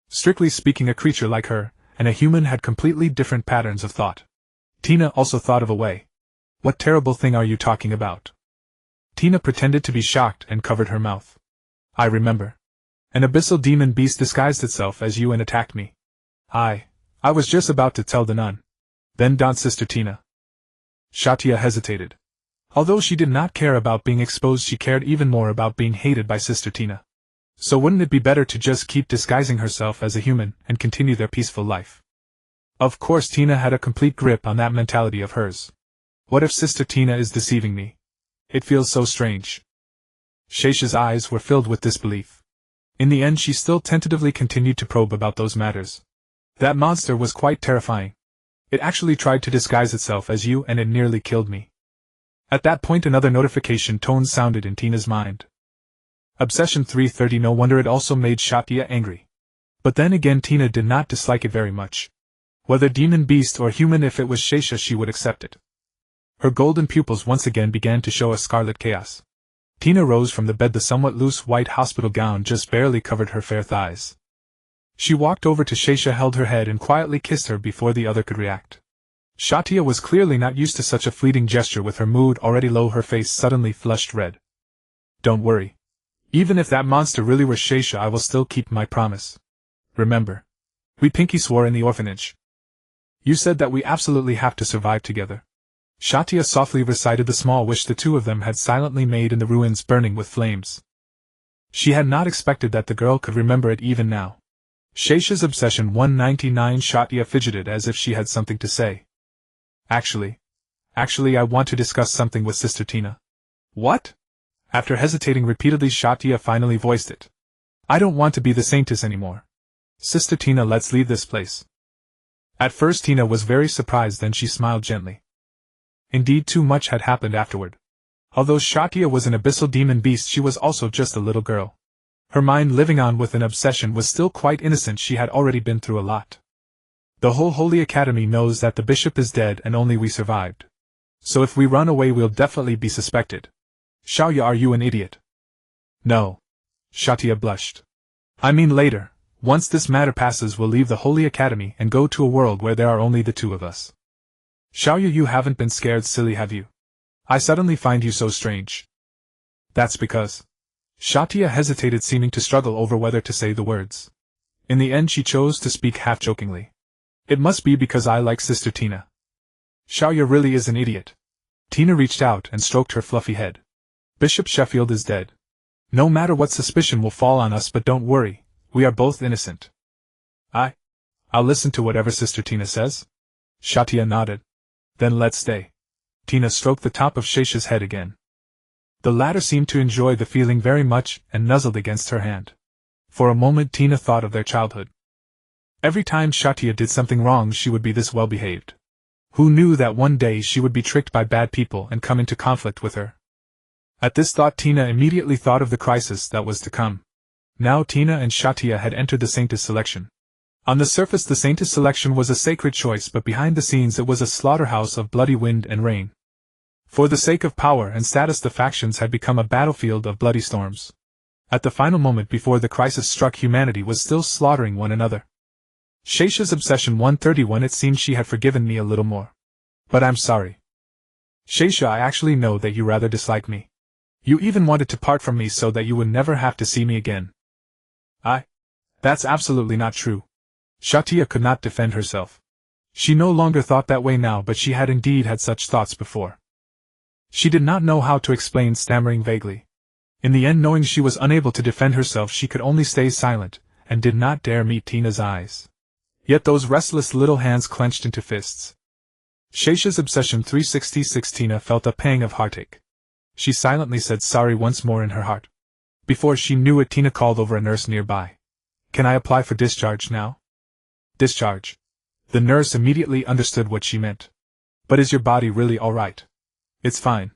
Strictly speaking, a creature like her and a human had completely different patterns of thought. Tina also thought of a way. What terrible thing are you talking about? Tina pretended to be shocked and covered her mouth. I remember. An abyssal demon beast disguised itself as you and attacked me. I was just about to tell the nun. Then Sister Tina. Satya hesitated. Although she did not care about being exposed, she cared even more about being hated by Sister Tina. So wouldn't it be better to just keep disguising herself as a human and continue their peaceful life? Of course, Tina had a complete grip on that mentality of hers. What if Sister Tina is deceiving me? It feels so strange. Shesha's eyes were filled with disbelief. In the end, she still tentatively continued to probe about those matters. That monster was quite terrifying. It actually tried to disguise itself as you, and it nearly killed me. At that point, another notification tone sounded in Tina's mind. Obsession 330. No wonder it also made Satya angry. But then again, Tina did not dislike it very much. Whether demon beast or human, if it was Shesha, she would accept it. Her golden pupils once again began to show a scarlet chaos. Tina rose from the bed. The somewhat loose white hospital gown just barely covered her fair thighs. She walked over to Shesha, held her head, and quietly kissed her before the other could react. Satya was clearly not used to such a fleeting gesture. With her mood already low, her face suddenly flushed red. Don't worry. Even if that monster really were Shesha, I will still keep my promise. Remember, we pinky swore in the orphanage. You said that we absolutely have to survive together. Satya softly recited the small wish the two of them had silently made in the ruins burning with flames. She had not expected that the girl could remember it even now. Shesha's obsession 199. Satya fidgeted as if she had something to say. Actually, I want to discuss something with Sister Tina. What? After hesitating repeatedly, Satya finally voiced it. I don't want to be the saintess anymore. Sister Tina, let's leave this place. At first Tina was very surprised, then she smiled gently. Indeed, too much had happened afterward. Although Satya was an abyssal demon beast, she was also just a little girl. Her mind, living on with an obsession, was still quite innocent. She had already been through a lot. The whole Holy Academy knows that the bishop is dead and only we survived. So if we run away, we'll definitely be suspected. Xiaoyu, are you an idiot? No. Satya blushed. I mean later, once this matter passes, we'll leave the Holy Academy and go to a world where there are only the two of us. Xiaoyu, you haven't been scared silly, have you? I suddenly find you so strange. That's because... Satya hesitated, seeming to struggle over whether to say the words. In the end she chose to speak half-jokingly. It must be because I like Sister Tina. Xiaoyu really is an idiot. Tina reached out and stroked her fluffy head. Bishop Sheffield is dead. No matter what suspicion will fall on us, but don't worry, we are both innocent. I'll listen to whatever Sister Tina says. Satya nodded. Then let's stay. Tina stroked the top of Shesha's head again. The latter seemed to enjoy the feeling very much and nuzzled against her hand. For a moment Tina thought of their childhood. Every time Satya did something wrong she would be this well behaved. Who knew that one day she would be tricked by bad people and come into conflict with her? At this thought Tina immediately thought of the crisis that was to come. Now Tina and Satya had entered the Saintess selection. On the surface the Saintess selection was a sacred choice, but behind the scenes it was a slaughterhouse of bloody wind and rain. For the sake of power and status the factions had become a battlefield of bloody storms. At the final moment before the crisis struck humanity was still slaughtering one another. Shesha's obsession 131. It seemed she had forgiven me a little more. But I'm sorry. Shesha, I actually know that you rather dislike me. You even wanted to part from me so that you would never have to see me again. That's absolutely not true. Satya could not defend herself. She no longer thought that way now, but she had indeed had such thoughts before. She did not know how to explain, stammering vaguely. In the end, knowing she was unable to defend herself, she could only stay silent, and did not dare meet Tina's eyes. Yet those restless little hands clenched into fists. Shesha's obsession 366. Tina felt a pang of heartache. She silently said sorry once more in her heart. Before she knew it, Tina called over a nurse nearby. Can I apply for discharge now? Discharge. The nurse immediately understood what she meant. But is your body really all right? It's fine.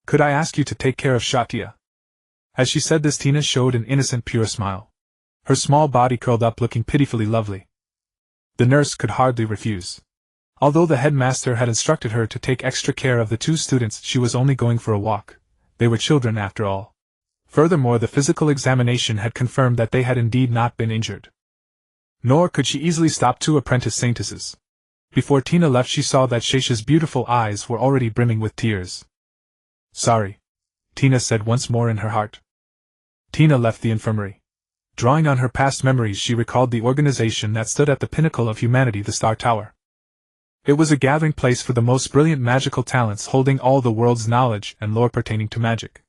Could I ask you to take care of Satya? As she said this, Tina showed an innocent, pure smile. Her small body curled up, looking pitifully lovely. The nurse could hardly refuse. Although the headmaster had instructed her to take extra care of the two students, she was only going for a walk. They were children after all. Furthermore, the physical examination had confirmed that they had indeed not been injured. Nor could she easily stop two apprentice saintesses. Before Tina left, she saw that Shesha's beautiful eyes were already brimming with tears. Sorry, Tina said once more in her heart. Tina left the infirmary. Drawing on her past memories, she recalled the organization that stood at the pinnacle of humanity, the Star Tower. It was a gathering place for the most brilliant magical talents, holding all the world's knowledge and lore pertaining to magic.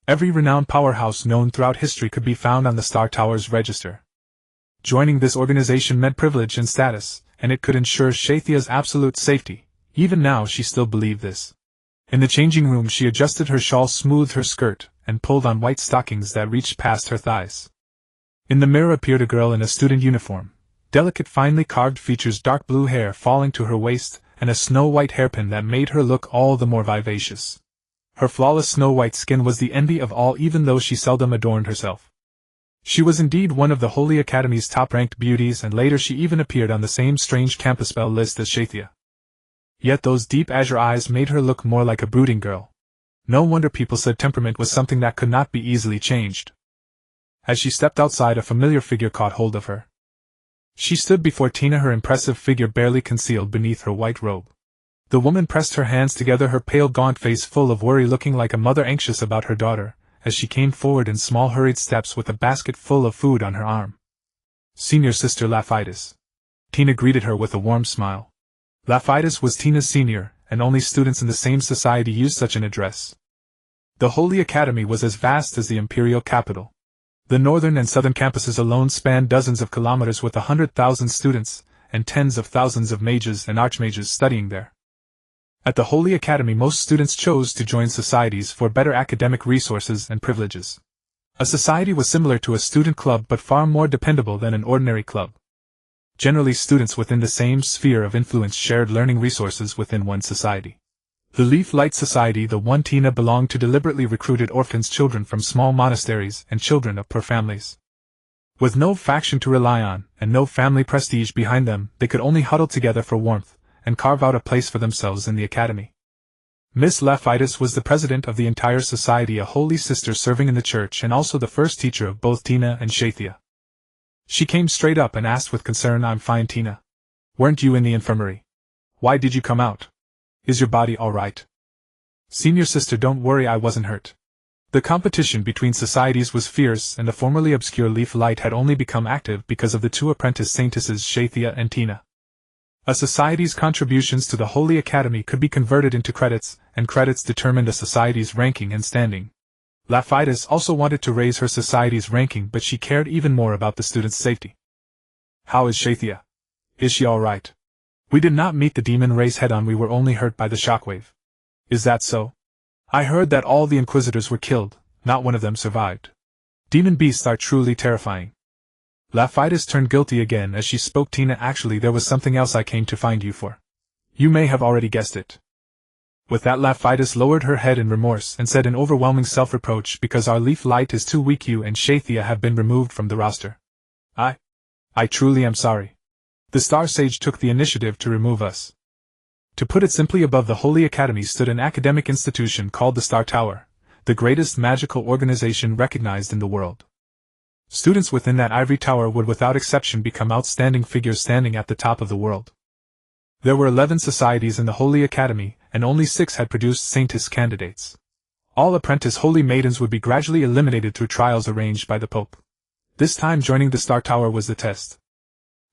Every renowned powerhouse known throughout history could be found on the Star Tower's register. Joining this organization meant privilege and status, and it could ensure Satya's absolute safety. Even now she still believed this. In the changing room she adjusted her shawl, smoothed her skirt, and pulled on white stockings that reached past her thighs. In the mirror appeared a girl in a student uniform. Delicate, finely carved features, dark blue hair falling to her waist, and a snow-white hairpin that made her look all the more vivacious. Her flawless snow-white skin was the envy of all, even though she seldom adorned herself. She was indeed one of the Holy Academy's top-ranked beauties, and later she even appeared on the same strange campus spell list as Satya. Yet those deep azure eyes made her look more like a brooding girl. No wonder people said temperament was something that could not be easily changed. As she stepped outside, a familiar figure caught hold of her. She stood before Tina, her impressive figure barely concealed beneath her white robe. The woman pressed her hands together, her pale, gaunt face full of worry, looking like a mother anxious about her daughter, as she came forward in small hurried steps with a basket full of food on her arm. Senior Sister Lapidus. Tina greeted her with a warm smile. Lapidus was Tina's senior, and only students in the same society used such an address. The Holy Academy was as vast as the imperial capital. The northern and southern campuses alone spanned dozens of kilometers, with 100,000 students, and tens of thousands of mages and archmages studying there. At the Holy Academy, most students chose to join societies for better academic resources and privileges. A society was similar to a student club, but far more dependable than an ordinary club. Generally, students within the same sphere of influence shared learning resources within one society. The Leaf Light Society, the one Tina belonged to, deliberately recruited orphans, children from small monasteries, and children of poor families. With no faction to rely on, and no family prestige behind them, they could only huddle together for warmth, and carve out a place for themselves in the academy. Miss Lapidus was the president of the entire society, a holy sister serving in the church, and also the first teacher of both Tina and Satya. She came straight up and asked with concern, "I'm fine, Tina. Weren't you in the infirmary? Why did you come out? Is your body all right?" "Senior sister, don't worry, I wasn't hurt." The competition between societies was fierce, and the formerly obscure Leaf Light had only become active because of the two apprentice saintesses, Satya and Tina. A society's contributions to the Holy Academy could be converted into credits, and credits determined a society's ranking and standing. Lapidus also wanted to raise her society's ranking, but she cared even more about the students' safety. How is Satya? Is she alright? We did not meet the demon race head-on, we were only hurt by the shockwave. Is that so? I heard that all the Inquisitors were killed, not one of them survived. Demon beasts are truly terrifying. Lapidus turned guilty again as she spoke. Tina, actually there was something else I came to find you for. You may have already guessed it. With that, Lapidus lowered her head in remorse and said in overwhelming self-reproach, because our leaf light is too weak, you and Satya have been removed from the roster. I truly am sorry. The Star Sage took the initiative to remove us. To put it simply, above the Holy Academy stood an academic institution called the Star Tower, the greatest magical organization recognized in the world. Students within that ivory tower would without exception become outstanding figures standing at the top of the world. There were 11 societies in the Holy Academy, and only 6 had produced Saintess candidates. All apprentice holy maidens would be gradually eliminated through trials arranged by the Pope. This time joining the Star Tower was the test.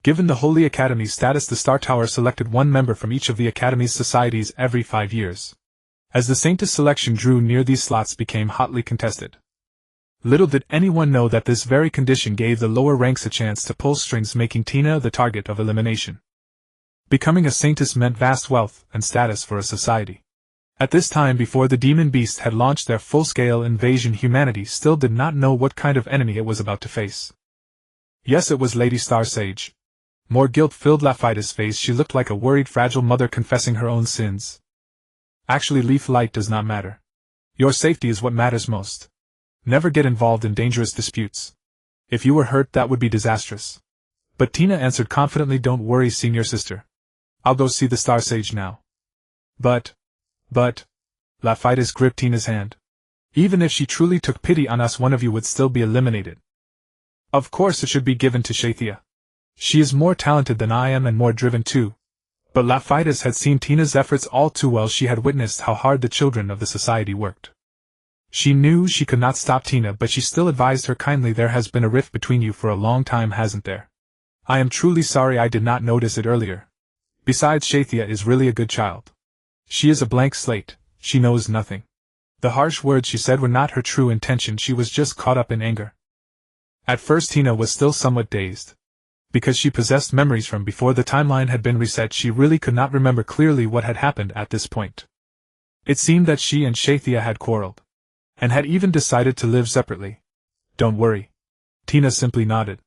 Given the Holy Academy's status, the Star Tower selected one member from each of the Academy's societies every 5 years. As the Saintess selection drew near, these slots became hotly contested. Little did anyone know that this very condition gave the lower ranks a chance to pull strings, making Tina the target of elimination. Becoming a Saintess meant vast wealth and status for a society. At this time, before the demon beast had launched their full-scale invasion, humanity still did not know what kind of enemy it was about to face. Yes, it was Lady Star Sage. More guilt filled Lapidus' face. She looked like a worried, fragile mother confessing her own sins. Actually, leaf light does not matter. Your safety is what matters most. Never get involved in dangerous disputes. If you were hurt, that would be disastrous. But Tina answered confidently, don't worry, senior sister. I'll go see the Star Sage now. But, Lapidus gripped Tina's hand. Even if she truly took pity on us, one of you would still be eliminated. Of course it should be given to Satya. She is more talented than I am and more driven too. But Lapidus had seen Tina's efforts all too well. She had witnessed how hard the children of the society worked. She knew she could not stop Tina, but she still advised her kindly, there has been a rift between you for a long time, hasn't there? I am truly sorry I did not notice it earlier. Besides, Satya is really a good child. She is a blank slate, she knows nothing. The harsh words she said were not her true intention, she was just caught up in anger. At first Tina was still somewhat dazed. Because she possessed memories from before the timeline had been reset, she really could not remember clearly what had happened at this point. It seemed that she and Satya had quarreled. And had even decided to live separately. Don't worry. Tina simply nodded.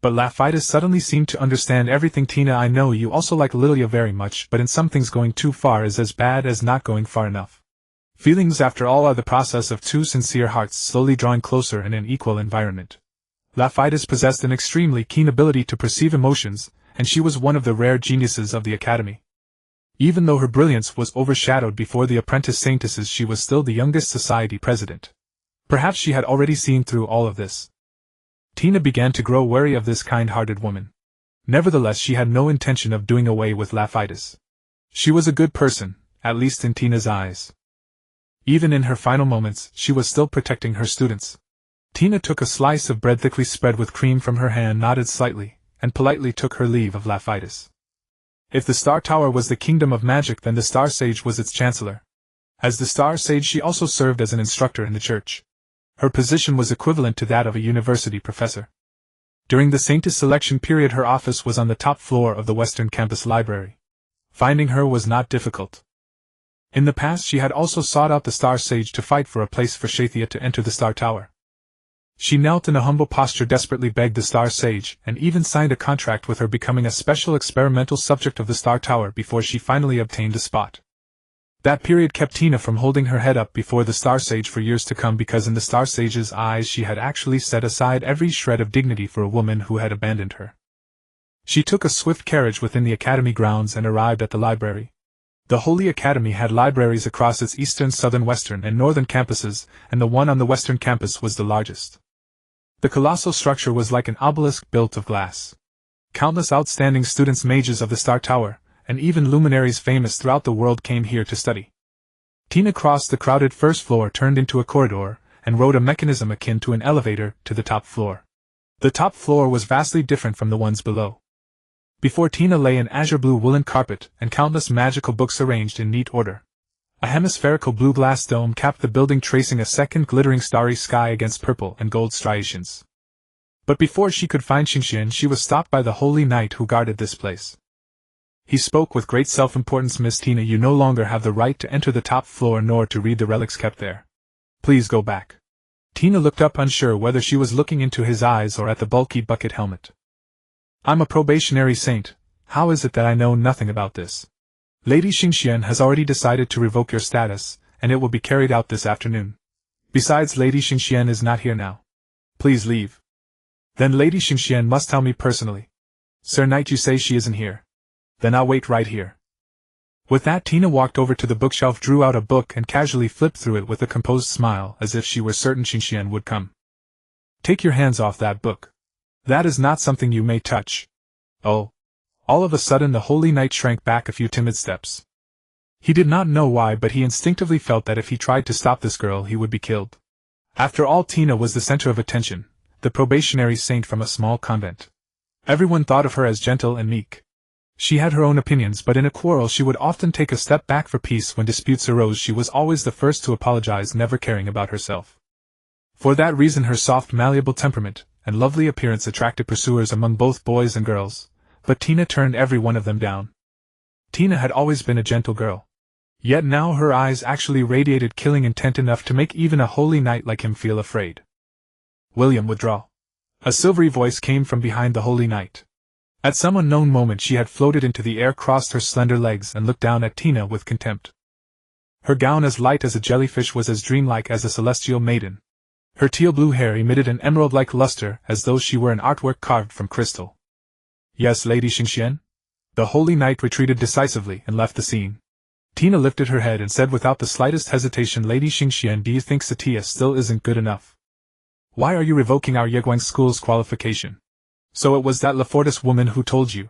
But Lapidus suddenly seemed to understand everything. Tina, I know you also like Lilia very much, but in some things going too far is as bad as not going far enough. Feelings, after all, are the process of two sincere hearts slowly drawing closer in an equal environment. Lapidus possessed an extremely keen ability to perceive emotions, and she was one of the rare geniuses of the Academy. Even though her brilliance was overshadowed before the apprentice saintesses, she was still the youngest society president. Perhaps she had already seen through all of this. Tina began to grow wary of this kind-hearted woman. Nevertheless, she had no intention of doing away with Lapidus. She was a good person, at least in Tina's eyes. Even in her final moments, she was still protecting her students. Tina took a slice of bread thickly spread with cream from her hand, nodded slightly, and politely took her leave of Lapidus. If the Star Tower was the kingdom of magic, then the Star Sage was its chancellor. As the Star Sage, she also served as an instructor in the church. Her position was equivalent to that of a university professor. During the Saintess selection period, her office was on the top floor of the Western Campus Library. Finding her was not difficult. In the past, she had also sought out the Star Sage to fight for a place for Satya to enter the Star Tower. She knelt in a humble posture, desperately begged the Star Sage, and even signed a contract with her, becoming a special experimental subject of the Star Tower before she finally obtained a spot. That period kept Tina from holding her head up before the Star Sage for years to come, because in the Star Sage's eyes she had actually set aside every shred of dignity for a woman who had abandoned her. She took a swift carriage within the Academy grounds and arrived at the library. The Holy Academy had libraries across its eastern, southern, western, and northern campuses, and the one on the western campus was the largest. The colossal structure was like an obelisk built of glass. Countless outstanding students, mages of the Star Tower, and even luminaries famous throughout the world came here to study. Tina crossed the crowded first floor, turned into a corridor, and rode a mechanism akin to an elevator to the top floor. The top floor was vastly different from the ones below. Before Tina lay an azure blue woolen carpet and countless magical books arranged in neat order. A hemispherical blue glass dome capped the building, tracing a second glittering starry sky against purple and gold striations. But before she could find Xingxian, she was stopped by the holy knight who guarded this place. He spoke with great self-importance. Miss Tina, you no longer have the right to enter the top floor nor to read the relics kept there. Please go back. Tina looked up, unsure whether she was looking into his eyes or at the bulky bucket helmet. I'm a probationary saint. How is it that I know nothing about this? Lady Xingxian has already decided to revoke your status, and it will be carried out this afternoon. Besides, Lady Xingxian is not here now. Please leave. Then Lady Xingxian must tell me personally. Sir Knight, you say she isn't here. Then I'll wait right here. With that, Tina walked over to the bookshelf, drew out a book, and casually flipped through it with a composed smile, as if she were certain Xingxian would come. Take your hands off that book. That is not something you may touch. Oh. All of a sudden the holy knight shrank back a few timid steps. He did not know why, but he instinctively felt that if he tried to stop this girl he would be killed. After all, Tina was the center of attention, the probationary saint from a small convent. Everyone thought of her as gentle and meek. She had her own opinions, but in a quarrel she would often take a step back for peace. When disputes arose, she was always the first to apologize, never caring about herself. For that reason her soft, malleable temperament and lovely appearance attracted pursuers among both boys and girls. But Tina turned every one of them down. Tina had always been a gentle girl. Yet now her eyes actually radiated killing intent, enough to make even a holy knight like him feel afraid. William, withdraw. A silvery voice came from behind the holy knight. At some unknown moment she had floated into the air, crossed her slender legs, and looked down at Tina with contempt. Her gown, as light as a jellyfish, was as dreamlike as a celestial maiden. Her teal-blue hair emitted an emerald-like luster, as though she were an artwork carved from crystal. Yes, Lady Xingxian? The holy knight retreated decisively and left the scene. Tina lifted her head and said without the slightest hesitation, Lady Xingxian, do you think Satya still isn't good enough? Why are you revoking our Yeguang school's qualification? So it was that Lefortis woman who told you.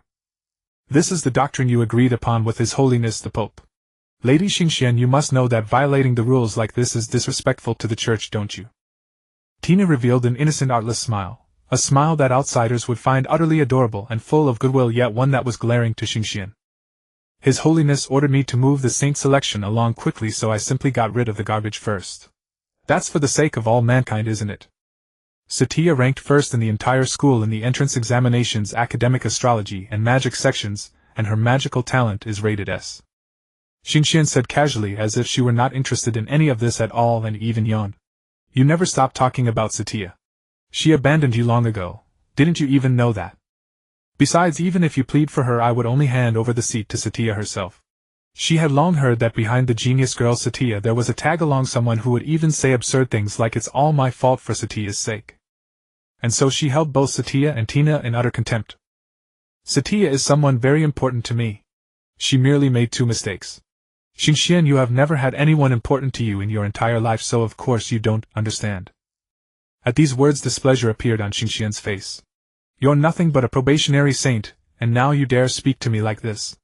This is the doctrine you agreed upon with His Holiness the Pope. Lady Xingxian, you must know that violating the rules like this is disrespectful to the church, don't you? Tina revealed an innocent, artless smile. A smile that outsiders would find utterly adorable and full of goodwill, yet one that was glaring to Xingxian. His Holiness ordered me to move the saint selection along quickly, so I simply got rid of the garbage first. That's for the sake of all mankind, isn't it? Satya ranked first in the entire school in the entrance examinations, academic astrology and magic sections, and her magical talent is rated S. Xingxian said casually, as if she were not interested in any of this at all, and even yawned. You never stopped talking about Satya. She abandoned you long ago, didn't you even know that? Besides, even if you plead for her, I would only hand over the seat to Satya herself. She had long heard that behind the genius girl Satya there was a tag-along, someone who would even say absurd things like it's all my fault for Satya's sake. And so she held both Satya and Tina in utter contempt. Satya is someone very important to me. She merely made 2 mistakes. Xingxian, you have never had anyone important to you in your entire life, so of course you don't understand. At these words displeasure appeared on Xingxian's face. You're nothing but a probationary saint, and now you dare speak to me like this.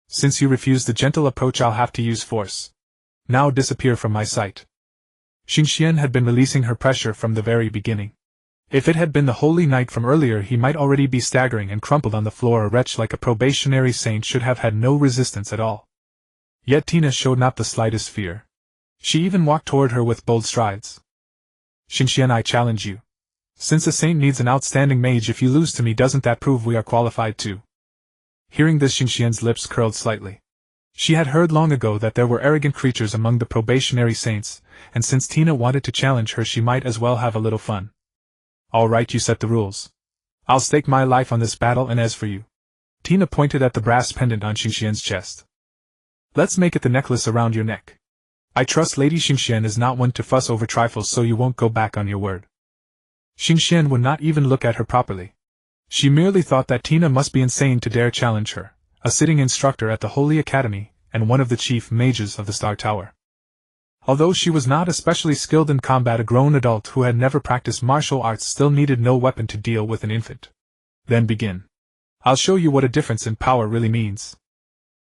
Since you refuse the gentle approach, I'll have to use force. Now disappear from my sight. Xingxian had been releasing her pressure from the very beginning. If it had been the holy knight from earlier, he might already be staggering and crumpled on the floor. A wretch like a probationary saint should have had no resistance at all. Yet Tina showed not the slightest fear. She even walked toward her with bold strides. Xingxian, I challenge you. Since a saint needs an outstanding mage, if you lose to me, doesn't that prove we are qualified too? Hearing this, Xingxian's lips curled slightly. She had heard long ago that there were arrogant creatures among the probationary saints, and since Tina wanted to challenge her, she might as well have a little fun. All right, you set the rules. I'll stake my life on this battle, and as for you. Tina pointed at the brass pendant on Xingxian's chest. Let's make it the necklace around your neck. I trust Lady Xingxian is not one to fuss over trifles, so you won't go back on your word. Xingxian would not even look at her properly. She merely thought that Tina must be insane to dare challenge her, a sitting instructor at the Holy Academy, and one of the chief mages of the Star Tower. Although she was not especially skilled in combat, a grown adult who had never practiced martial arts still needed no weapon to deal with an infant. Then begin. I'll show you what a difference in power really means.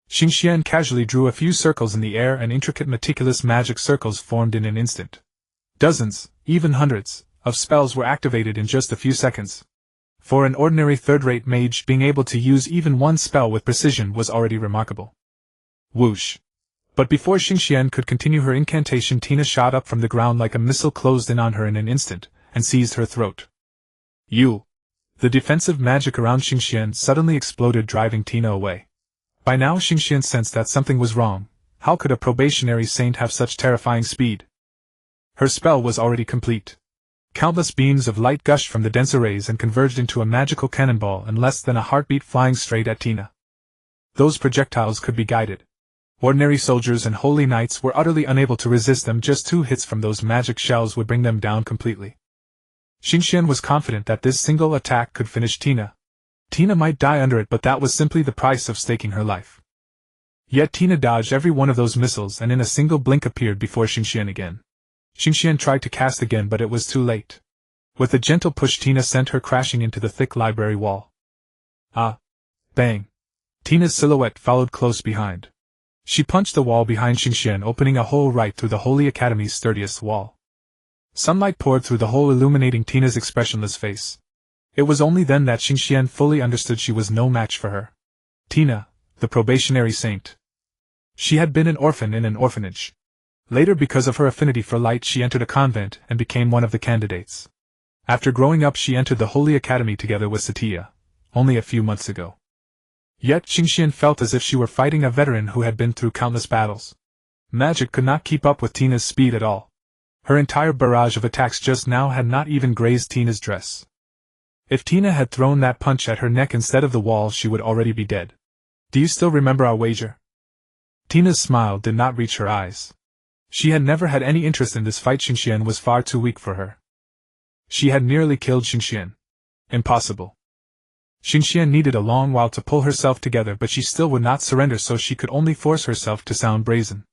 Xingxian casually drew a few circles in the air, and intricate, meticulous magic circles formed in an instant. Dozens, even hundreds, of spells were activated in just a few seconds. For an ordinary third-rate mage, being able to use even one spell with precision was already remarkable. Whoosh! But before Xingxian could continue her incantation, Tina shot up from the ground like a missile, closed in on her in an instant, and seized her throat. You! The defensive magic around Xingxian suddenly exploded, driving Tina away. By now Xingxian sensed that something was wrong. How could a probationary saint have such terrifying speed? Her spell was already complete. Countless beams of light gushed from the denser rays and converged into a magical cannonball in less than a heartbeat, flying straight at Tina. Those projectiles could be guided. Ordinary soldiers and holy knights were utterly unable to resist them. Just 2 hits from those magic shells would bring them down completely. Xingxian was confident that this single attack could finish Tina. Tina might die under it, but that was simply the price of staking her life. Yet Tina dodged every one of those missiles and in a single blink appeared before Xingxian again. Xingxian tried to cast again, but it was too late. With a gentle push, Tina sent her crashing into the thick library wall. Ah! Bang! Tina's silhouette followed close behind. She punched the wall behind Xingxian, opening a hole right through the Holy Academy's sturdiest wall. Sunlight poured through the hole, illuminating Tina's expressionless face. It was only then that Xingxian fully understood she was no match for her. Tina, the probationary saint. She had been an orphan in an orphanage. Later, because of her affinity for light, she entered a convent and became one of the candidates. After growing up, she entered the Holy Academy together with Satya, only a few months ago. Yet Xingxian felt as if she were fighting a veteran who had been through countless battles. Magic could not keep up with Tina's speed at all. Her entire barrage of attacks just now had not even grazed Tina's dress. If Tina had thrown that punch at her neck instead of the wall, she would already be dead. Do you still remember our wager? Tina's smile did not reach her eyes. She had never had any interest in this fight. Xingxian was far too weak for her. She had nearly killed Xingxian. Impossible. Xingxian needed a long while to pull herself together, but she still would not surrender, so she could only force herself to sound brazen.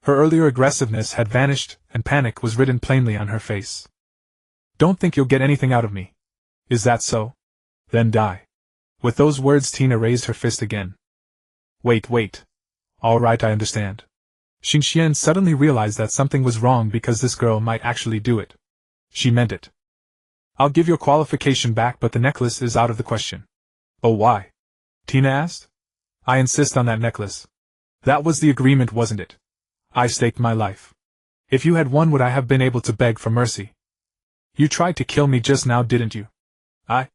Her earlier aggressiveness had vanished, and panic was written plainly on her face. Don't think you'll get anything out of me. Is that so? Then die. With those words, Tina raised her fist again. Wait. All right, I understand. Xingxian suddenly realized that something was wrong because this girl might actually do it. She meant it. I'll give your qualification back, but the necklace is out of the question. Oh, why? Tina asked. I insist on that necklace. That was the agreement, wasn't it? I staked my life. If you had won, would I have been able to beg for mercy? You tried to kill me just now, didn't you? I.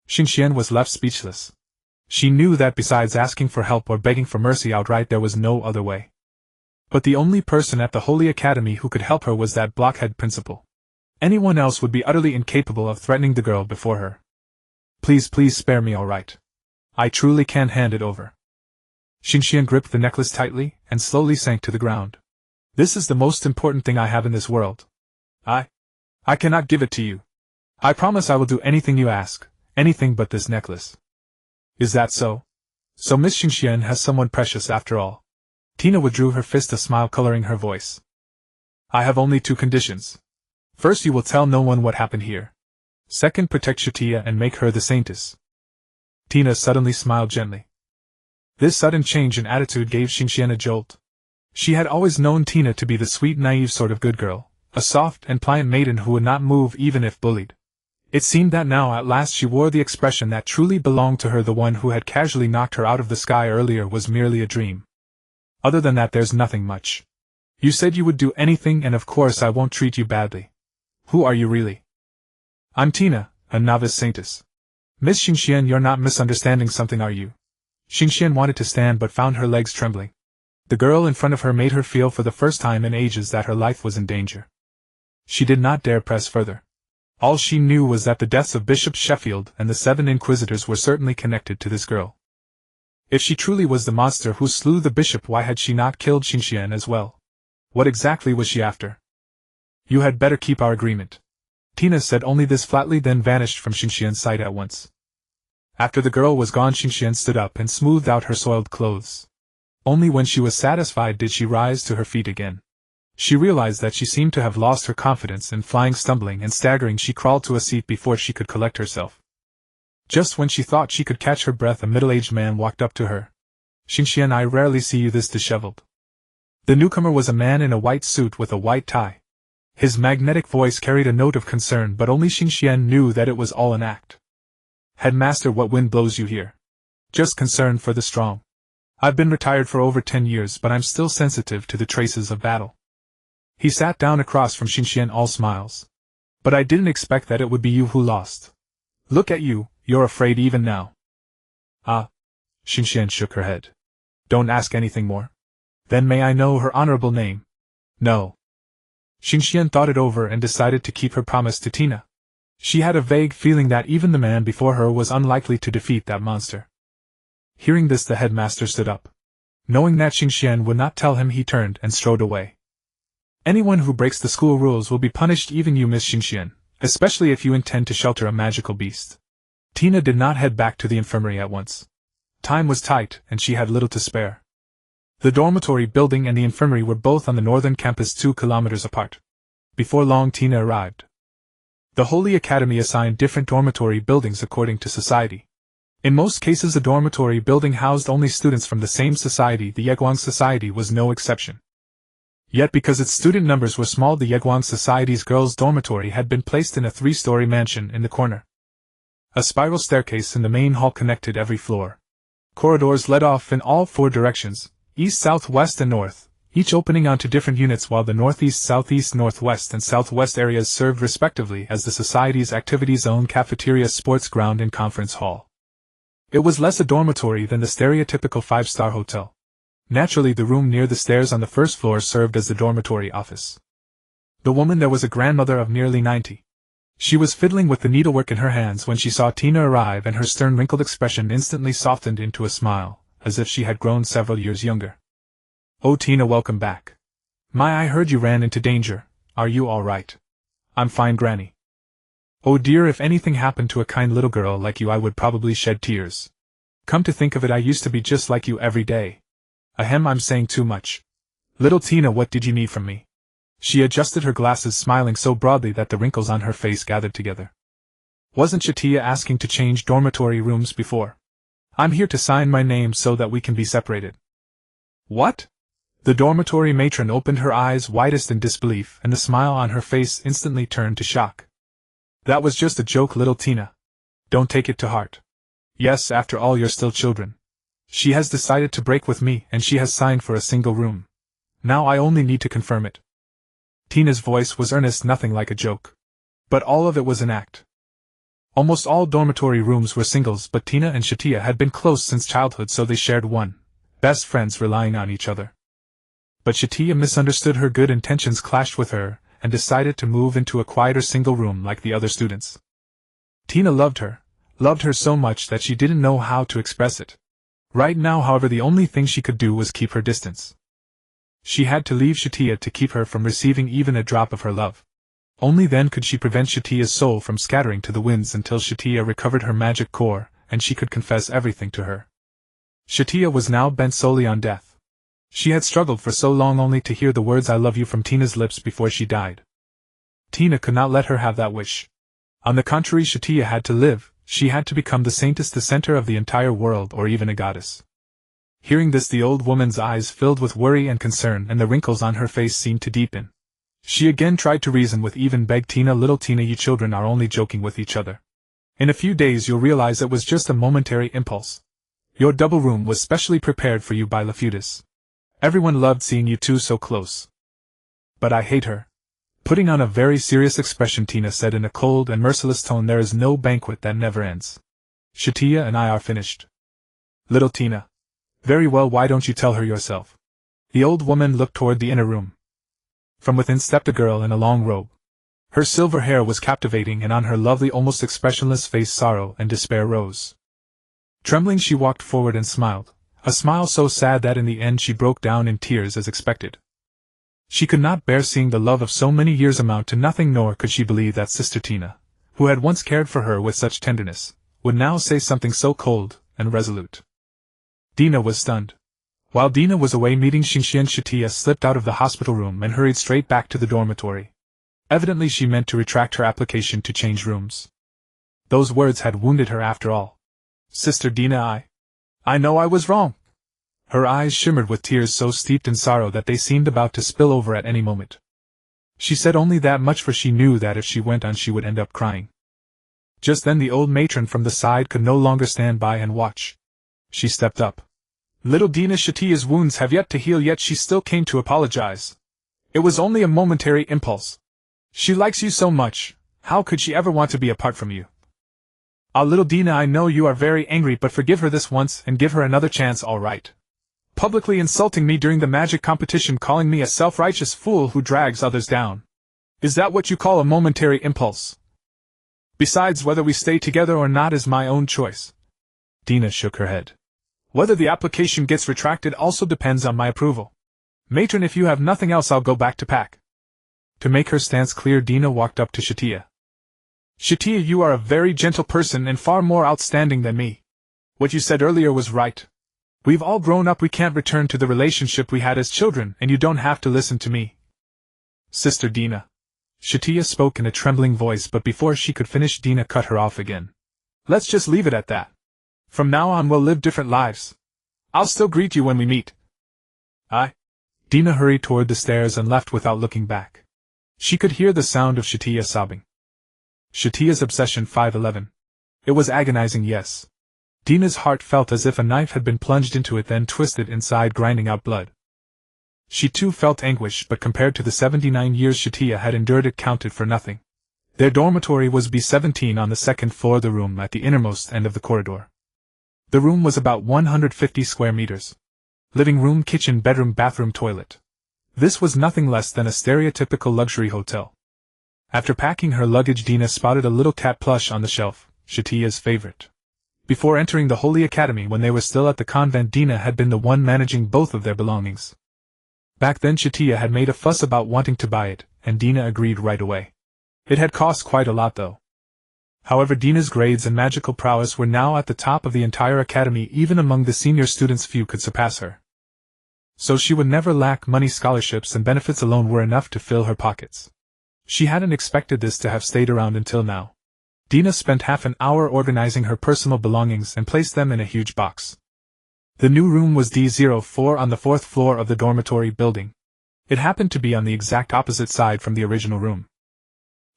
Xingxian was left speechless. She knew that besides asking for help or begging for mercy outright, there was no other way. But the only person at the Holy Academy who could help her was that blockhead principal. Anyone else would be utterly incapable of threatening the girl before her. Please spare me, all right. I truly can't hand it over. Xingxian gripped the necklace tightly and slowly sank to the ground. This is the most important thing I have in this world. I cannot give it to you. I promise I will do anything you ask, anything but this necklace. Is that so? So Miss Xingxian has someone precious after all. Tina withdrew her fist, a smile coloring her voice. I have only 2 conditions. First, you will tell no one what happened here. Second, protect Satya and make her the saintess. Tina suddenly smiled gently. This sudden change in attitude gave Xingxian a jolt. She had always known Tina to be the sweet, naive sort of good girl, a soft and pliant maiden who would not move even if bullied. It seemed that now at last she wore the expression that truly belonged to her. The one who had casually knocked her out of the sky earlier was merely a dream. Other than that, there's nothing much. You said you would do anything, and of course I won't treat you badly. Who are you really? I'm Tina, a novice saintess. Miss Xingxian, you're not misunderstanding something, are you? Xingxian wanted to stand but found her legs trembling. The girl in front of her made her feel for the first time in ages that her life was in danger. She did not dare press further. All she knew was that the deaths of Bishop Sheffield and the 7 inquisitors were certainly connected to this girl. If she truly was the monster who slew the bishop, why had she not killed Xingxian as well? What exactly was she after? You had better keep our agreement. Tina said only this flatly, then vanished from Xingxian's sight at once. After the girl was gone, Xingxian stood up and smoothed out her soiled clothes. Only when she was satisfied did she rise to her feet again. She realized that she seemed to have lost her confidence, and flying, stumbling, and staggering, she crawled to a seat before she could collect herself. Just when she thought she could catch her breath, a middle-aged man walked up to her. Xingxian, I rarely see you this disheveled. The newcomer was a man in a white suit with a white tie. His magnetic voice carried a note of concern, but only Xingxian knew that it was all an act. Headmaster, what wind blows you here? Just concern for the strong. I've been retired for over 10 years, but I'm still sensitive to the traces of battle. He sat down across from Xinxian, all smiles. But I didn't expect that it would be you who lost. Look at you, you're afraid even now. Ah. Xinxian shook her head. Don't ask anything more. Then may I know her honorable name? No. Xinxian thought it over and decided to keep her promise to Tina. She had a vague feeling that even the man before her was unlikely to defeat that monster. Hearing this, the headmaster stood up. Knowing that Xinxian would not tell him, he turned and strode away. Anyone who breaks the school rules will be punished, even you, Miss Xinxian, especially if you intend to shelter a magical beast. Tina did not head back to the infirmary at once. Time was tight, and she had little to spare. The dormitory building and the infirmary were both on the northern campus, 2 kilometers apart. Before long, Tina arrived. The Holy Academy assigned different dormitory buildings according to society. In most cases, a dormitory building housed only students from the same society. The Yeguang Society was no exception. Yet because its student numbers were small, the Yeguang Society's girls' dormitory had been placed in a 3-story mansion in the corner. A spiral staircase in the main hall connected every floor. Corridors led off in all 4 directions, east, south, west, and north, each opening onto different units, while the northeast, southeast, northwest, and southwest areas served respectively as the Society's activity zone, cafeteria, sports ground, and conference hall. It was less a dormitory than the stereotypical 5-star hotel. Naturally, the room near the stairs on the first floor served as the dormitory office. The woman there was a grandmother of nearly 90. She was fiddling with the needlework in her hands when she saw Tina arrive, and her stern, wrinkled expression instantly softened into a smile, as if she had grown several years younger. "Oh, Tina, welcome back. I heard you ran into danger. Are you all right?" "I'm fine, Granny." "Oh dear, if anything happened to a kind little girl like you, I would probably shed tears. Come to think of it, I used to be just like you every day. Ahem, I'm saying too much. Little Tina, what did you need from me?" She adjusted her glasses, smiling so broadly that the wrinkles on her face gathered together. "Wasn't Satya asking to change dormitory rooms before? I'm here to sign my name so that we can be separated." "What?" The dormitory matron opened her eyes widest in disbelief, and the smile on her face instantly turned to shock. "That was just a joke, little Tina. Don't take it to heart. Yes, after all, you're still children. She has decided to break with me, and she has signed for a single room. Now I only need to confirm it." Tina's voice was earnest, nothing like a joke. But all of it was an act. Almost all dormitory rooms were singles, but Tina and Satya had been close since childhood, so they shared one. Best friends relying on each other. But Satya misunderstood her good intentions, clashed with her, and decided to move into a quieter single room like the other students. Tina loved her so much that she didn't know how to express it. Right now, however, the only thing she could do was keep her distance. She had to leave Satya to keep her from receiving even a drop of her love. Only then could she prevent Satya's soul from scattering to the winds until Satya recovered her magic core, and she could confess everything to her. Satya was now bent solely on death. She had struggled for so long only to hear the words "I love you" from Tina's lips before she died. Tina could not let her have that wish. On the contrary, Satya had to live. She had to become the saintess, the center of the entire world, or even a goddess. Hearing this, the old woman's eyes filled with worry and concern, and the wrinkles on her face seemed to deepen. She again tried to reason with, even begged Tina, "Little Tina, you children are only joking with each other. In a few days you'll realize it was just a momentary impulse. Your double room was specially prepared for you by Lafutus. Everyone loved seeing you two so close." "But I hate her." Putting on a very serious expression, Tina said in a cold and merciless tone, "There is no banquet that never ends. Satya and I are finished." "Little Tina." "Very well, why don't you tell her yourself?" The old woman looked toward the inner room. From within stepped a girl in a long robe. Her silver hair was captivating, and on her lovely, almost expressionless face sorrow and despair rose. Trembling, she walked forward and smiled, a smile so sad that in the end she broke down in tears as expected. She could not bear seeing the love of so many years amount to nothing, nor could she believe that Sister Tina, who had once cared for her with such tenderness, would now say something so cold and resolute. Dina was stunned. While Dina was away meeting Xinxian, Satya slipped out of the hospital room and hurried straight back to the dormitory. Evidently she meant to retract her application to change rooms. Those words had wounded her after all. "Sister Dina, I know I was wrong." Her eyes shimmered with tears so steeped in sorrow that they seemed about to spill over at any moment. She said only that much, for she knew that if she went on she would end up crying. Just then the old matron from the side could no longer stand by and watch. She stepped up. Little Dina Satya's wounds have yet to heal, yet she still came to apologize. It was only a momentary impulse. She likes you so much, how could she ever want to be apart from you? Ah, little Dina, I know you are very angry, but forgive her this once and give her another chance, all right? Publicly insulting me during the magic competition, calling me a self-righteous fool who drags others down. Is that what you call a momentary impulse? Besides, whether we stay together or not is my own choice. Dina shook her head. Whether the application gets retracted also depends on my approval. Matron, if you have nothing else, I'll go back to pack. To make her stance clear, Dina walked up to Satya. Satya, you are a very gentle person and far more outstanding than me. What you said earlier was right. We've all grown up, we can't return to the relationship we had as children, and you don't have to listen to me. Sister Dina. Satya spoke in a trembling voice, but before she could finish, Dina cut her off again. Let's just leave it at that. From now on we'll live different lives. I'll still greet you when we meet. Dina hurried toward the stairs and left without looking back. She could hear the sound of Satya sobbing. Satya's obsession 511. It was agonizing, yes. Dina's heart felt as if a knife had been plunged into it, then twisted inside, grinding out blood. She too felt anguish, but compared to the 79 years Satya had endured, it counted for nothing. Their dormitory was B17 on the second floor, the room at the innermost end of the corridor. The room was about 150 square meters. Living room, kitchen, bedroom, bathroom, toilet. This was nothing less than a stereotypical luxury hotel. After packing her luggage, Dina spotted a little cat plush on the shelf, Satya's favorite. Before entering the Holy Academy, when they were still at the convent, Dina had been the one managing both of their belongings. Back then Satya had made a fuss about wanting to buy it, and Dina agreed right away. It had cost quite a lot though. However, Dina's grades and magical prowess were now at the top of the entire academy. Even among the senior students few could surpass her. So she would never lack money. Scholarships and benefits alone were enough to fill her pockets. She hadn't expected this to have stayed around until now. Dina spent half an hour organizing her personal belongings and placed them in a huge box. The new room was D04 on the 4th floor of the dormitory building. It happened to be on the exact opposite side from the original room.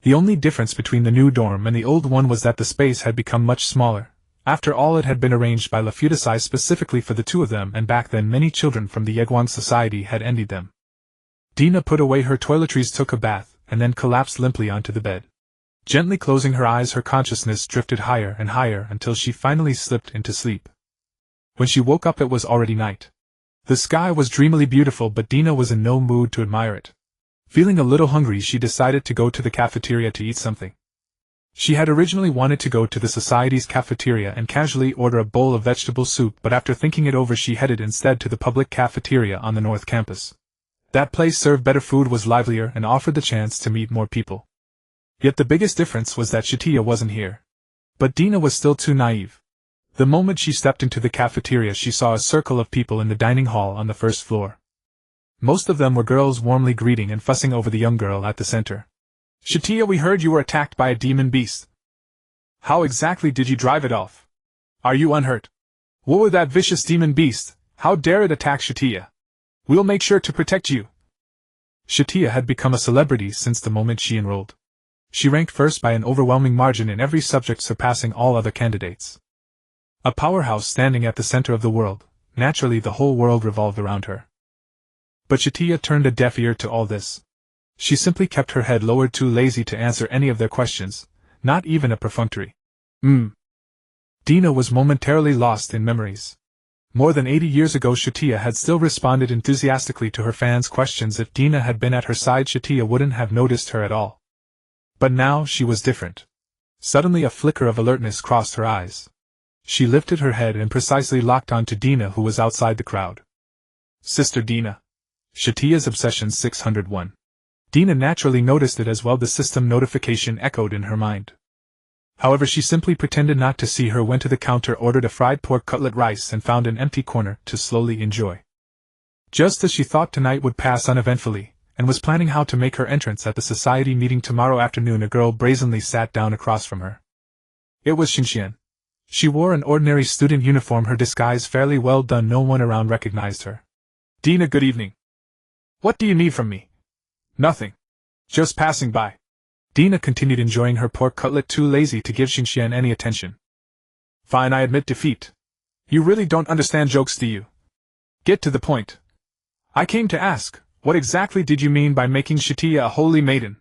The only difference between the new dorm and the old one was that the space had become much smaller. After all, it had been arranged by Lafutasai specifically for the two of them, and back then many children from the Yegwang society had envied them. Dina put away her toiletries, took a bath, and then collapsed limply onto the bed. Gently closing her eyes, her consciousness drifted higher and higher until she finally slipped into sleep. When she woke up, it was already night. The sky was dreamily beautiful, but Dina was in no mood to admire it. Feeling a little hungry, she decided to go to the cafeteria to eat something. She had originally wanted to go to the society's cafeteria and casually order a bowl of vegetable soup, but after thinking it over, she headed instead to the public cafeteria on the North Campus. That place served better food, was livelier, and offered the chance to meet more people. Yet the biggest difference was that Satya wasn't here. But Dina was still too naive. The moment she stepped into the cafeteria, she saw a circle of people in the dining hall on the first floor. Most of them were girls, warmly greeting and fussing over the young girl at the center. Satya, we heard you were attacked by a demon beast. How exactly did you drive it off? Are you unhurt? What was that vicious demon beast? How dare it attack Satya? We'll make sure to protect you. Satya had become a celebrity since the moment she enrolled. She ranked first by an overwhelming margin in every subject, surpassing all other candidates. A powerhouse standing at the center of the world, naturally the whole world revolved around her. But Satya turned a deaf ear to all this. She simply kept her head lowered, too lazy to answer any of their questions, not even a perfunctory Dina was momentarily lost in memories. More than 80 years ago, Satya had still responded enthusiastically to her fans' questions. If Dina had been at her side, Satya wouldn't have noticed her at all. But now she was different. Suddenly a flicker of alertness crossed her eyes. She lifted her head and precisely locked on to Dina, who was outside the crowd. Sister Dina. Satya's obsession 601. Dina naturally noticed it as well. The system notification echoed in her mind. However, she simply pretended not to see her, went to the counter, ordered a fried pork cutlet, rice, and found an empty corner to slowly enjoy. Just as she thought tonight would pass uneventfully, and was planning how to make her entrance at the society meeting tomorrow afternoon, a girl brazenly sat down across from her. It was Xinxian. She wore an ordinary student uniform, her disguise fairly well done. No one around recognized her. Dina, good evening. What do you need from me? Nothing. Just passing by. Dina continued enjoying her pork cutlet, too lazy to give Xinxian any attention. Fine, I admit defeat. You really don't understand jokes, do you? Get to the point. I came to ask, what exactly did you mean by making Satya a holy maiden?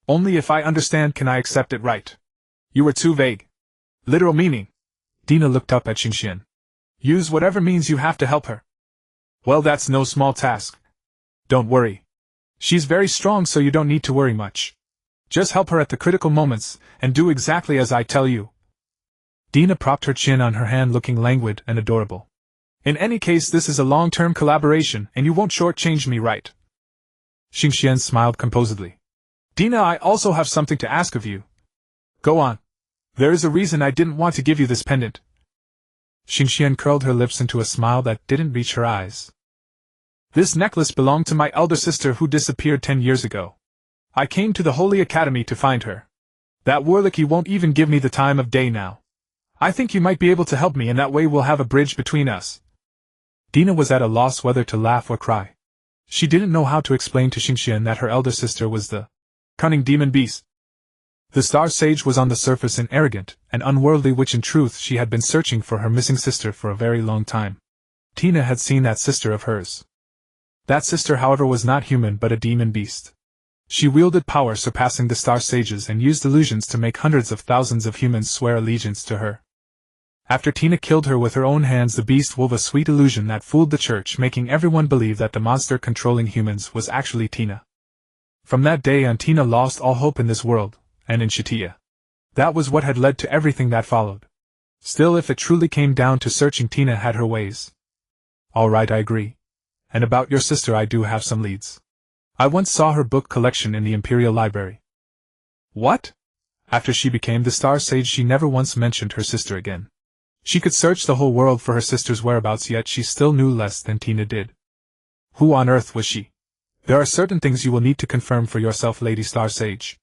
Only if I understand can I accept it right. You were too vague. Literal meaning. Dina looked up at Xingxian. Use whatever means you have to help her. Well, that's no small task. Don't worry. She's very strong, so you don't need to worry much. Just help her at the critical moments, and do exactly as I tell you. Dina propped her chin on her hand, looking languid and adorable. In any case, this is a long-term collaboration, and you won't shortchange me, right? Xingxian smiled composedly. Dina, I also have something to ask of you. Go on. There is a reason I didn't want to give you this pendant. Xingxian curled her lips into a smile that didn't reach her eyes. This necklace belonged to my elder sister who disappeared 10 years ago. I came to the Holy Academy to find her. That Warlicky won't even give me the time of day now. I think you might be able to help me, and that way we'll have a bridge between us. Dina was at a loss whether to laugh or cry. She didn't know how to explain to Xingxian that her elder sister was the cunning demon beast. The Star Sage was on the surface an arrogant and unworldly witch. In truth, she had been searching for her missing sister for a very long time. Tina had seen that sister of hers. That sister, however, was not human but a demon beast. She wielded power surpassing the Star Sages and used illusions to make hundreds of thousands of humans swear allegiance to her. After Tina killed her with her own hands, the beast wove a sweet illusion that fooled the church, making everyone believe that the monster controlling humans was actually Tina. From that day on, Tina lost all hope in this world, and in Satya. That was what had led to everything that followed. Still, if it truly came down to searching, Tina had her ways. All right, I agree. And about your sister, I do have some leads. I once saw her book collection in the Imperial Library. What? After she became the Star Sage, she never once mentioned her sister again. She could search the whole world for her sister's whereabouts, yet she still knew less than Tina did. Who on earth was she? There are certain things you will need to confirm for yourself, Lady Star Sage.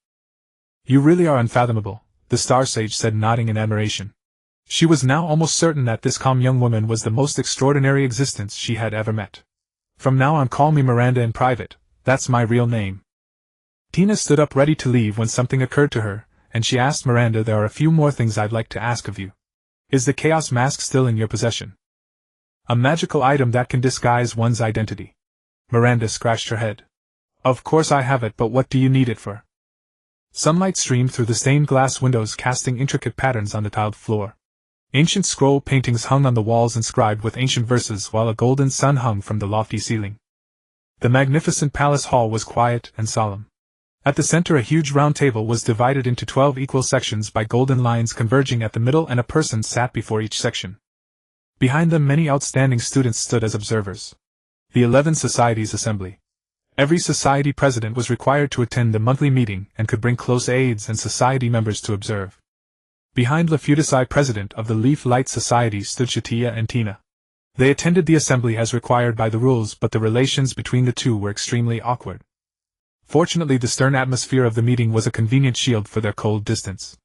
You really are unfathomable, the Star Sage said, nodding in admiration. She was now almost certain that this calm young woman was the most extraordinary existence she had ever met. From now on, call me Miranda in private. That's my real name. Tina stood up ready to leave when something occurred to her, and she asked Miranda, there are a few more things I'd like to ask of you. Is the Chaos Mask still in your possession? A magical item that can disguise one's identity. Miranda scratched her head. Of course I have it, but what do you need it for? Sunlight streamed through the stained glass windows, casting intricate patterns on the tiled floor. Ancient scroll paintings hung on the walls inscribed with ancient verses, while a golden sun hung from the lofty ceiling. The magnificent palace hall was quiet and solemn. At the center, a huge round table was divided into 12 equal sections by golden lines converging at the middle, and a person sat before each section. Behind them, many outstanding students stood as observers. The 11 societies assembly. Every society president was required to attend the monthly meeting and could bring close aides and society members to observe. Behind Lefudisai, president of the Leaf Light Society, stood Satya and Tina. They attended the assembly as required by the rules, but the relations between the two were extremely awkward. Fortunately, the stern atmosphere of the meeting was a convenient shield for their cold distance.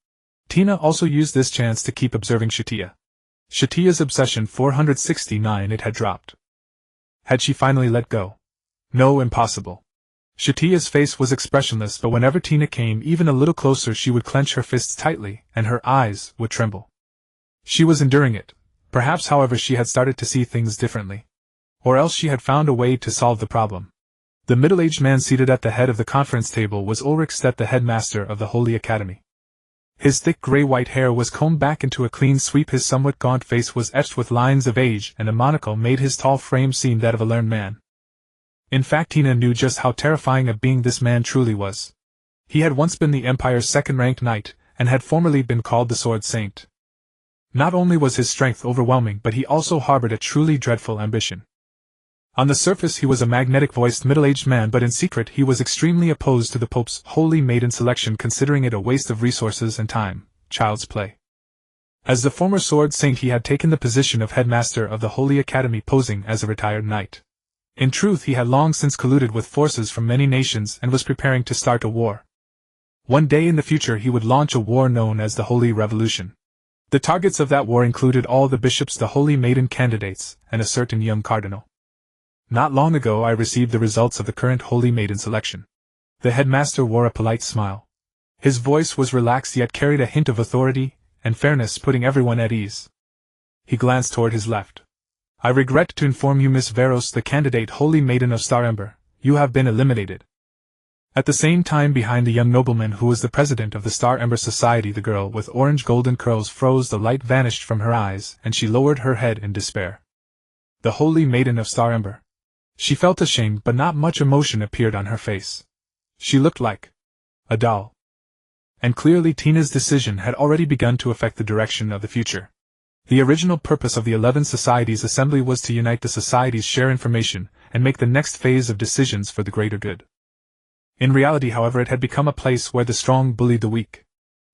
Tina also used this chance to keep observing Satya. Satya's obsession 469, it had dropped. Had she finally let go? No, impossible. Satya's face was expressionless, but whenever Tina came even a little closer, she would clench her fists tightly, and her eyes would tremble. She was enduring it. Perhaps, however, she had started to see things differently. Or else she had found a way to solve the problem. The middle-aged man seated at the head of the conference table was Ulrich Stedt, the headmaster of the Holy Academy. His thick gray-white hair was combed back into a clean sweep, his somewhat gaunt face was etched with lines of age, and a monocle made his tall frame seem that of a learned man. In fact, Tina knew just how terrifying a being this man truly was. He had once been the Empire's second-ranked knight, and had formerly been called the Sword Saint. Not only was his strength overwhelming, but he also harbored a truly dreadful ambition. On the surface he was a magnetic-voiced middle-aged man, but in secret he was extremely opposed to the Pope's holy maiden selection, considering it a waste of resources and time, child's play. As the former Sword Saint, he had taken the position of headmaster of the Holy Academy, posing as a retired knight. In truth, he had long since colluded with forces from many nations and was preparing to start a war. One day in the future he would launch a war known as the Holy Revolution. The targets of that war included all the bishops, the Holy Maiden candidates, and a certain young cardinal. Not long ago I received the results of the current Holy Maiden selection. The headmaster wore a polite smile. His voice was relaxed yet carried a hint of authority and fairness, putting everyone at ease. He glanced toward his left. I regret to inform you, Miss Veros, the candidate Holy Maiden of Star Ember, you have been eliminated. At the same time, behind the young nobleman who was the president of the Star Ember Society, the girl with orange golden curls froze, the light vanished from her eyes, and she lowered her head in despair. The Holy Maiden of Star Ember. She felt ashamed, but not much emotion appeared on her face. She looked like a doll. And clearly Tina's decision had already begun to affect the direction of the future. The original purpose of the 11 Societies Assembly was to unite the societies, share information, and make the next phase of decisions for the greater good. In reality, however, it had become a place where the strong bullied the weak.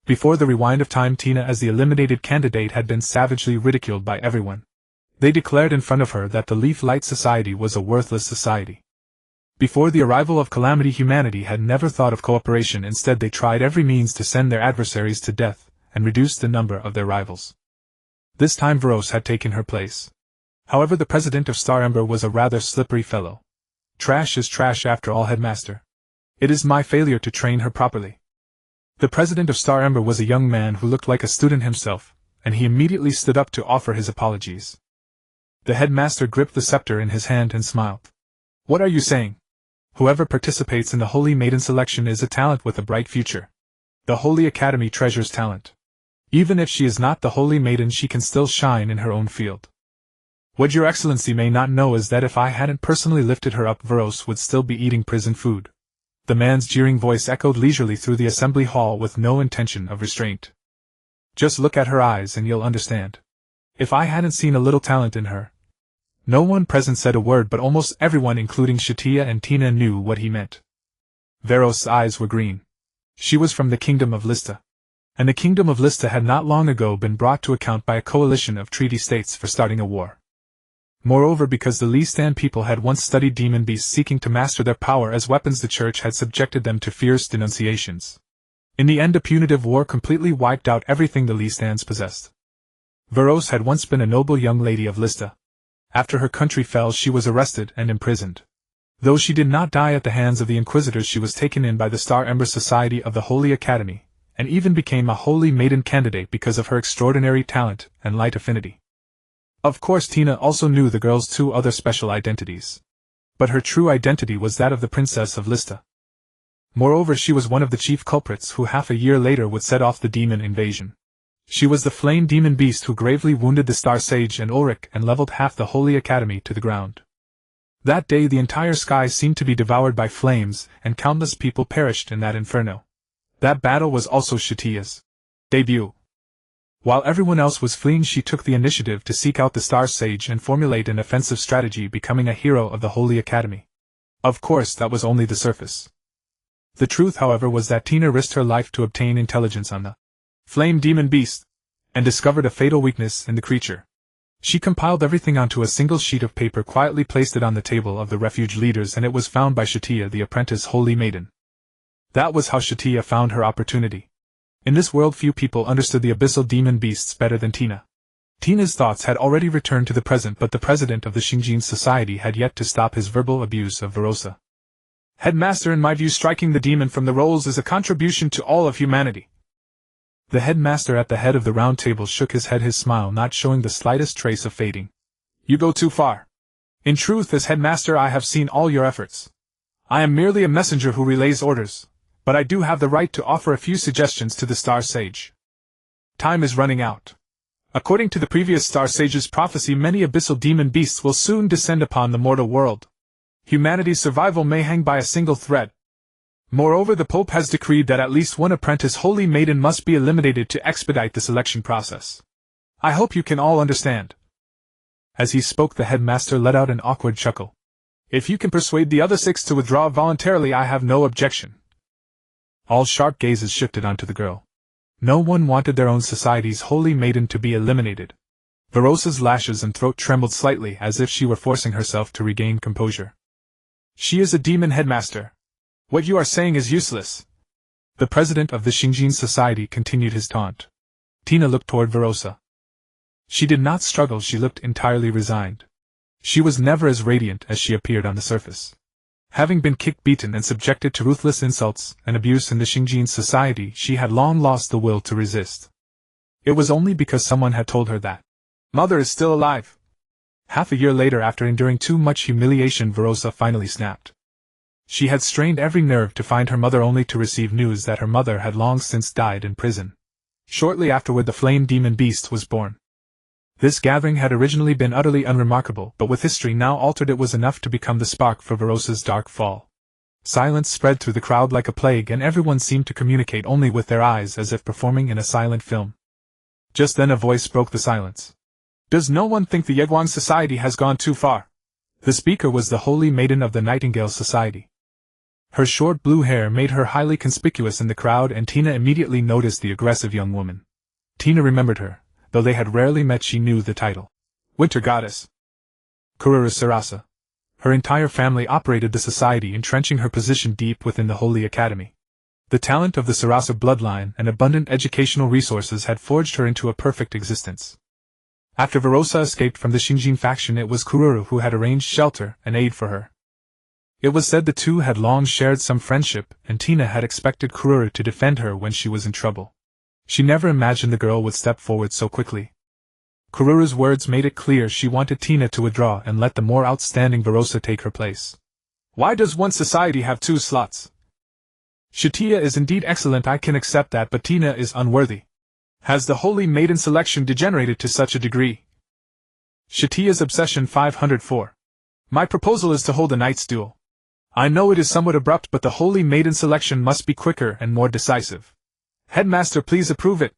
Before the rewind of time, Tina, as the eliminated candidate, had been savagely ridiculed by everyone. They declared in front of her that the Leaf Light Society was a worthless society. Before the arrival of calamity, humanity had never thought of cooperation. Instead, they tried every means to send their adversaries to death and reduce the number of their rivals. This time Veros had taken her place. However, the president of Star Ember was a rather slippery fellow. Trash is trash after all, headmaster. It is my failure to train her properly. The president of Star Ember was a young man who looked like a student himself, and he immediately stood up to offer his apologies. The headmaster gripped the scepter in his hand and smiled. What are you saying? Whoever participates in the Holy Maiden selection is a talent with a bright future. The Holy Academy treasures talent. Even if she is not the Holy Maiden, she can still shine in her own field. What your excellency may not know is that if I hadn't personally lifted her up, Veros would still be eating prison food. The man's jeering voice echoed leisurely through the assembly hall with no intention of restraint. Just look at her eyes and you'll understand. If I hadn't seen a little talent in her. No one present said a word, but almost everyone, including Satya and Tina, knew what he meant. Veros' eyes were green. She was from the kingdom of Lista. And the kingdom of Lista had not long ago been brought to account by a coalition of treaty states for starting a war. Moreover, because the Listan people had once studied demon beasts seeking to master their power as weapons, the church had subjected them to fierce denunciations. In the end, a punitive war completely wiped out everything the Listans possessed. Veros had once been a noble young lady of Lista. After her country fell, she was arrested and imprisoned. Though she did not die at the hands of the Inquisitors, she was taken in by the Star Ember Society of the Holy Academy, and even became a Holy Maiden candidate because of her extraordinary talent and light affinity. Of course, Tina also knew the girl's two other special identities. But her true identity was that of the Princess of Lista. Moreover, she was one of the chief culprits who half a year later would set off the demon invasion. She was the flame demon beast who gravely wounded the Star Sage and Ulrich and leveled half the Holy Academy to the ground. That day the entire sky seemed to be devoured by flames, and countless people perished in that inferno. That battle was also Satya's debut. While everyone else was fleeing, she took the initiative to seek out the Star Sage and formulate an offensive strategy, becoming a hero of the Holy Academy. Of course, that was only the surface. The truth, however, was that Tina risked her life to obtain intelligence on the flame demon beast, and discovered a fatal weakness in the creature. She compiled everything onto a single sheet of paper, quietly placed it on the table of the refuge leaders, and it was found by Satya, the apprentice Holy Maiden. That was how Satya found her opportunity. In this world, few people understood the abyssal demon beasts better than Tina. Tina's thoughts had already returned to the present, but the president of the Xinjiang Society had yet to stop his verbal abuse of Verosa. Headmaster, in my view, striking the demon from the rolls is a contribution to all of humanity. The headmaster at the head of the round table shook his head, his smile not showing the slightest trace of fading. You go too far. In truth, as headmaster, I have seen all your efforts. I am merely a messenger who relays orders, but I do have the right to offer a few suggestions to the Star Sage. Time is running out. According to the previous Star Sage's prophecy, many abyssal demon beasts will soon descend upon the mortal world. Humanity's survival may hang by a single thread. Moreover, the Pope has decreed that at least one apprentice Holy Maiden must be eliminated to expedite the selection process. I hope you can all understand. As he spoke, the headmaster let out an awkward chuckle. If you can persuade the other 6 to withdraw voluntarily, I have no objection. All sharp gazes shifted onto the girl. No one wanted their own society's Holy Maiden to be eliminated. Verosa's lashes and throat trembled slightly, as if she were forcing herself to regain composure. She is a demon, headmaster. What you are saying is useless. The president of the Xinjiang Society continued his taunt. Tina looked toward Verosa. She did not struggle, she looked entirely resigned. She was never as radiant as she appeared on the surface. Having been kicked, beaten, and subjected to ruthless insults and abuse in the Xinjiang Society, she had long lost the will to resist. It was only because someone had told her that Mother is still alive. Half a year later, after enduring too much humiliation, Verosa finally snapped. She had strained every nerve to find her mother, only to receive news that her mother had long since died in prison. Shortly afterward, the flame demon beast was born. This gathering had originally been utterly unremarkable, but with history now altered, it was enough to become the spark for Verosa's dark fall. Silence spread through the crowd like a plague, and everyone seemed to communicate only with their eyes, as if performing in a silent film. Just then a voice broke the silence. "Does no one think the Yegwan Society has gone too far?" The speaker was the Holy Maiden of the Nightingale Society. Her short blue hair made her highly conspicuous in the crowd, and Tina immediately noticed the aggressive young woman. Tina remembered her. Though they had rarely met, she knew the title. Winter Goddess. Kururu Sarasa. Her entire family operated the society, entrenching her position deep within the Holy Academy. The talent of the Sarasa bloodline and abundant educational resources had forged her into a perfect existence. After Verosa escaped from the Shinjin faction, it was Kururu who had arranged shelter and aid for her. It was said the two had long shared some friendship, and Tina had expected Kururu to defend her when she was in trouble. She never imagined the girl would step forward so quickly. Kururu's words made it clear she wanted Tina to withdraw and let the more outstanding Verosa take her place. "Why does one society have two slots? Satya is indeed excellent, I can accept that, but Tina is unworthy. Has the Holy Maiden selection degenerated to such a degree?" Satya's obsession 504. "My proposal is to hold a knight's duel. I know it is somewhat abrupt, but the Holy Maiden selection must be quicker and more decisive. Headmaster, please approve it."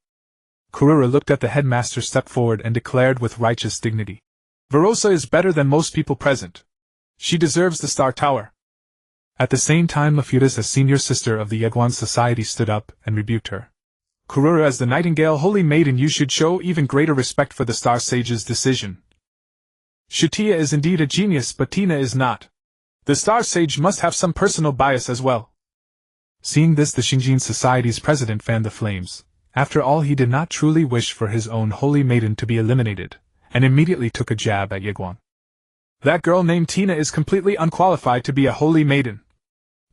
Kururu looked at the headmaster, stepped forward, and declared with righteous dignity, "Verosa is better than most people present. She deserves the Star Tower." At the same time, Mafutas, a senior sister of the Yegwan Society, stood up and rebuked her. "Kururu, as the Nightingale Holy Maiden, you should show even greater respect for the Star Sage's decision. Satya is indeed a genius, but Tina is not. The Star Sage must have some personal bias as well." Seeing this, the Shinjin Society's president fanned the flames. After all, he did not truly wish for his own Holy Maiden to be eliminated, and immediately took a jab at Yegwan. "That girl named Tina is completely unqualified to be a Holy Maiden."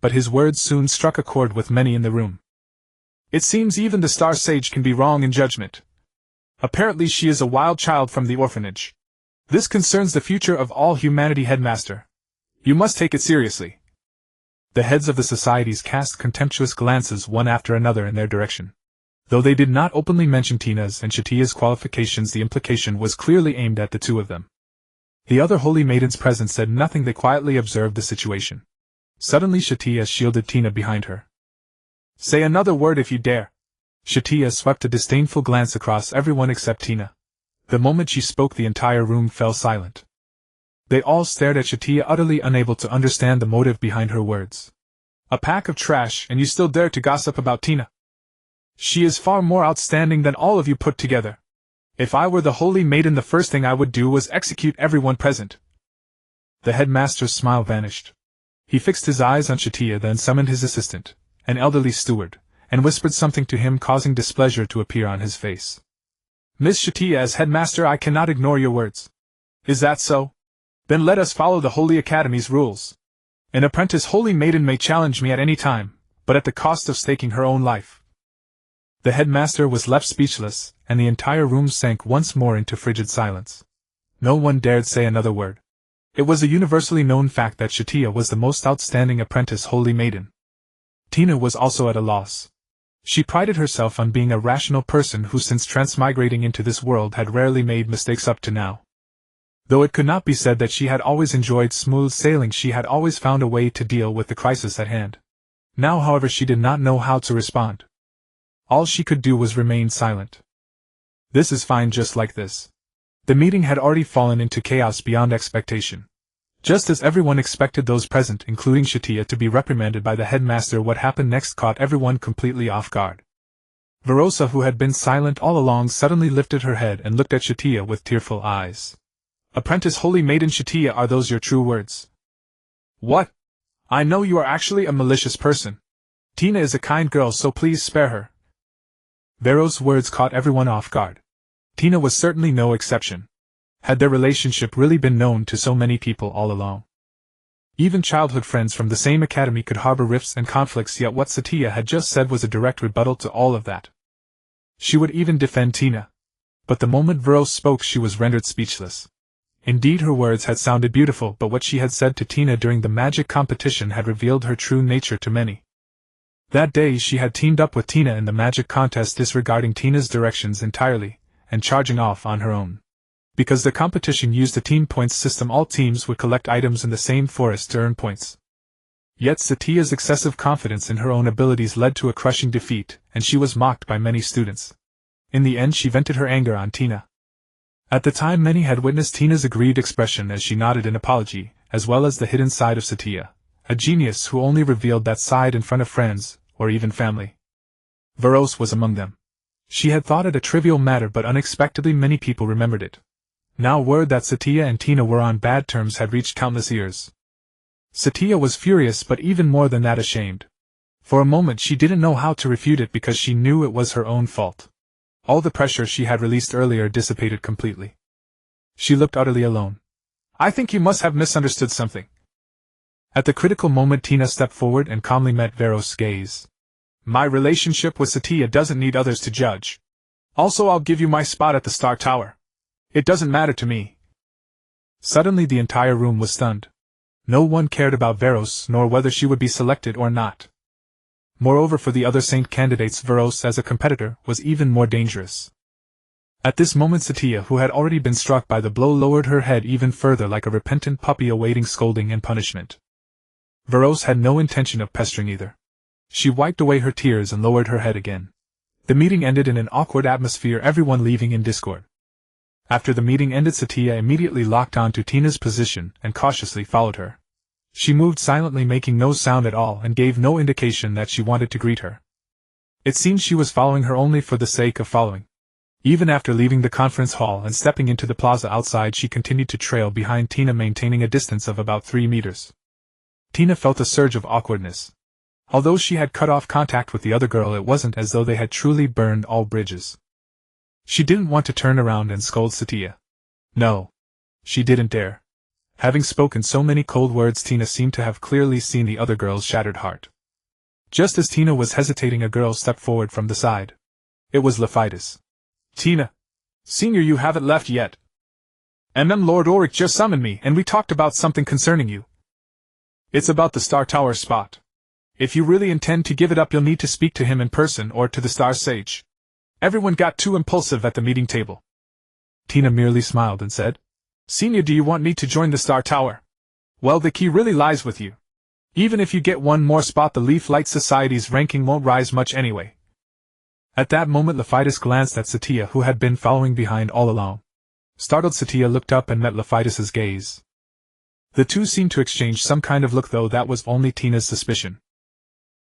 But his words soon struck a chord with many in the room. "It seems even the Star Sage can be wrong in judgment. Apparently she is a wild child from the orphanage. This concerns the future of all humanity, Headmaster. You must take it seriously." The heads of the societies cast contemptuous glances one after another in their direction. Though they did not openly mention Tina's and Satya's qualifications, the implication was clearly aimed at the two of them. The other Holy Maidens present said nothing, they quietly observed the situation. Suddenly Satya shielded Tina behind her. "Say another word if you dare." Satya swept a disdainful glance across everyone except Tina. The moment she spoke, the entire room fell silent. They all stared at Satya, utterly unable to understand the motive behind her words. "A pack of trash, and you still dare to gossip about Tina? She is far more outstanding than all of you put together. If I were the Holy Maiden, the first thing I would do was execute everyone present." The headmaster's smile vanished. He fixed his eyes on Satya, then summoned his assistant, an elderly steward, and whispered something to him, causing displeasure to appear on his face. "Miss Satya, as headmaster, I cannot ignore your words. Is that so? Then let us follow the Holy Academy's rules. An apprentice Holy Maiden may challenge me at any time, but at the cost of staking her own life." The headmaster was left speechless, and the entire room sank once more into frigid silence. No one dared say another word. It was a universally known fact that Satya was the most outstanding apprentice Holy Maiden. Tina was also at a loss. She prided herself on being a rational person who, since transmigrating into this world, had rarely made mistakes up to now. Though it could not be said that she had always enjoyed smooth sailing, she had always found a way to deal with the crisis at hand. Now, however, she did not know how to respond. All she could do was remain silent. "This is fine just like this." The meeting had already fallen into chaos beyond expectation. Just as everyone expected those present, including Satya, to be reprimanded by the headmaster, what happened next caught everyone completely off guard. Verosa, who had been silent all along, suddenly lifted her head and looked at Satya with tearful eyes. "Apprentice Holy Maiden Satya, are those your true words?" "What? I know you are actually a malicious person. Tina is a kind girl, so please spare her." Vero's words caught everyone off guard. Tina was certainly no exception. Had their relationship really been known to so many people all along? Even childhood friends from the same academy could harbor rifts and conflicts, yet what Satya had just said was a direct rebuttal to all of that. She would even defend Tina. But the moment Vero spoke, she was rendered speechless. Indeed, her words had sounded beautiful, but what she had said to Tina during the magic competition had revealed her true nature to many. That day she had teamed up with Tina in the magic contest, disregarding Tina's directions entirely, and charging off on her own. Because the competition used a team points system, all teams would collect items in the same forest to earn points. Yet Satya's excessive confidence in her own abilities led to a crushing defeat, and she was mocked by many students. In the end, she vented her anger on Tina. At the time, many had witnessed Tina's aggrieved expression as she nodded in apology, as well as the hidden side of Satya, a genius who only revealed that side in front of friends, or even family. Veros was among them. She had thought it a trivial matter, but unexpectedly many people remembered it. Now word that Satya and Tina were on bad terms had reached countless ears. Satya was furious, but even more than that ashamed. For a moment she didn't know how to refute it because she knew it was her own fault. All the pressure she had released earlier dissipated completely. She looked utterly alone. "I think you must have misunderstood something." At the critical moment, Tina stepped forward and calmly met Veros' gaze. "My relationship with Satya doesn't need others to judge. Also, I'll give you my spot at the Star Tower. It doesn't matter to me." Suddenly the entire room was stunned. No one cared about Veros, nor whether she would be selected or not. Moreover, for the other saint candidates, Veros as a competitor was even more dangerous. At this moment Satya, who had already been struck by the blow, lowered her head even further like a repentant puppy awaiting scolding and punishment. Veros had no intention of pestering either. She wiped away her tears and lowered her head again. The meeting ended in an awkward atmosphere, everyone leaving in discord. After the meeting ended, Satya immediately locked on to Tina's position and cautiously followed her. She moved silently, making no sound at all, and gave no indication that she wanted to greet her. It seemed she was following her only for the sake of following. Even after leaving the conference hall and stepping into the plaza outside, she continued to trail behind Tina, maintaining a distance of about 3 meters. Tina felt a surge of awkwardness. Although she had cut off contact with the other girl, it wasn't as though they had truly burned all bridges. She didn't want to turn around and scold Satya. No. She didn't dare. Having spoken so many cold words, Tina seemed to have clearly seen the other girl's shattered heart. Just as Tina was hesitating, a girl stepped forward from the side. It was Laphitis. "Tina. Senior, you haven't left yet. Lord Ulrich just summoned me, and we talked about something concerning you. It's about the Star Tower spot. If you really intend to give it up, you'll need to speak to him in person or to the Star Sage." Everyone got too impulsive at the meeting table. Tina merely smiled and said, "Senior, do you want me to join the Star Tower? Well, the key really lies with you. Even if you get one more spot, the Leaf Light Society's ranking won't rise much anyway." At that moment Laphitis glanced at Satya, who had been following behind all along. Startled, Satya looked up and met Laphitis' gaze. The two seemed to exchange some kind of look, though that was only Tina's suspicion.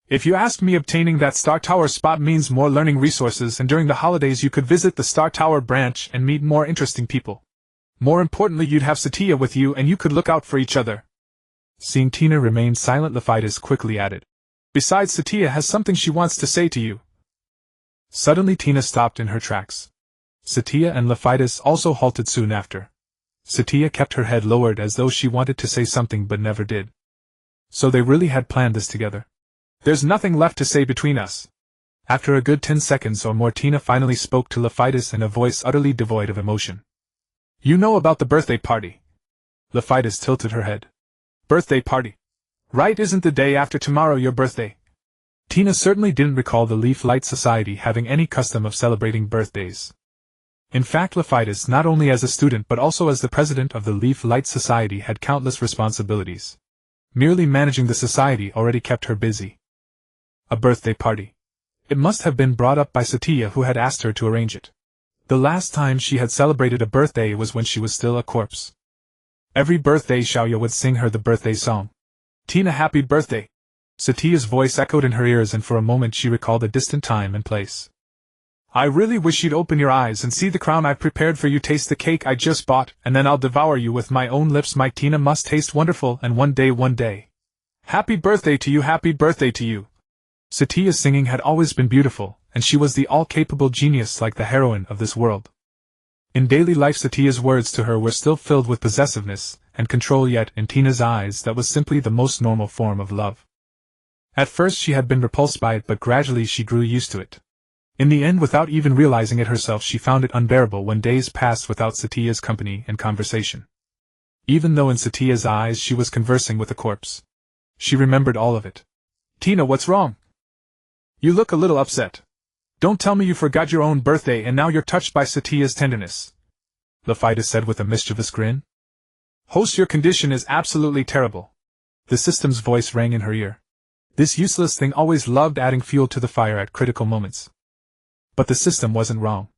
"If you ask me, obtaining that Star Tower spot means more learning resources, and during the holidays you could visit the Star Tower branch and meet more interesting people. More importantly, you'd have Satya with you and you could look out for each other." Seeing Tina remain silent, Laphitis quickly added, "Besides, Satya has something she wants to say to you." Suddenly Tina stopped in her tracks. Satya and Laphitis also halted soon after. Satya kept her head lowered as though she wanted to say something but never did. So they really had planned this together. "There's nothing left to say between us." After a good 10 seconds or more, Tina finally spoke to Laphitis in a voice utterly devoid of emotion. "You know about the birthday party?" Laphitis tilted her head. "Birthday party? Right, isn't the day after tomorrow your birthday?" Tina certainly didn't recall the Leaf Light Society having any custom of celebrating birthdays. In fact, Laphitis, not only as a student but also as the president of the Leaf Light Society, had countless responsibilities. Merely managing the society already kept her busy. A birthday party. It must have been brought up by Satya, who had asked her to arrange it. The last time she had celebrated a birthday was when she was still a corpse. Every birthday Xiaoya would sing her the birthday song. "Tina, happy birthday!" Satya's voice echoed in her ears, and for a moment she recalled a distant time and place. "I really wish you'd open your eyes and see the crown I've prepared for you. Taste the cake I just bought, and then I'll devour you with my own lips. My Tina must taste wonderful, and one day. Happy birthday to you, happy birthday to you." Satya's singing had always been beautiful, and she was the all-capable genius like the heroine of this world. In daily life, Satya's words to her were still filled with possessiveness and control, yet in Tina's eyes that was simply the most normal form of love. At first she had been repulsed by it, but gradually she grew used to it. In the end, without even realizing it herself, she found it unbearable when days passed without Satya's company and conversation. even though in Satya's eyes she was conversing with a corpse. She remembered all of it. "Tina, what's wrong? You look a little upset. Don't tell me you forgot your own birthday and now you're touched by Satya's tenderness," Lafayette said with a mischievous grin. "Host, your condition is absolutely terrible." The system's voice rang in her ear. This useless thing always loved adding fuel to the fire at critical moments. But the system wasn't wrong.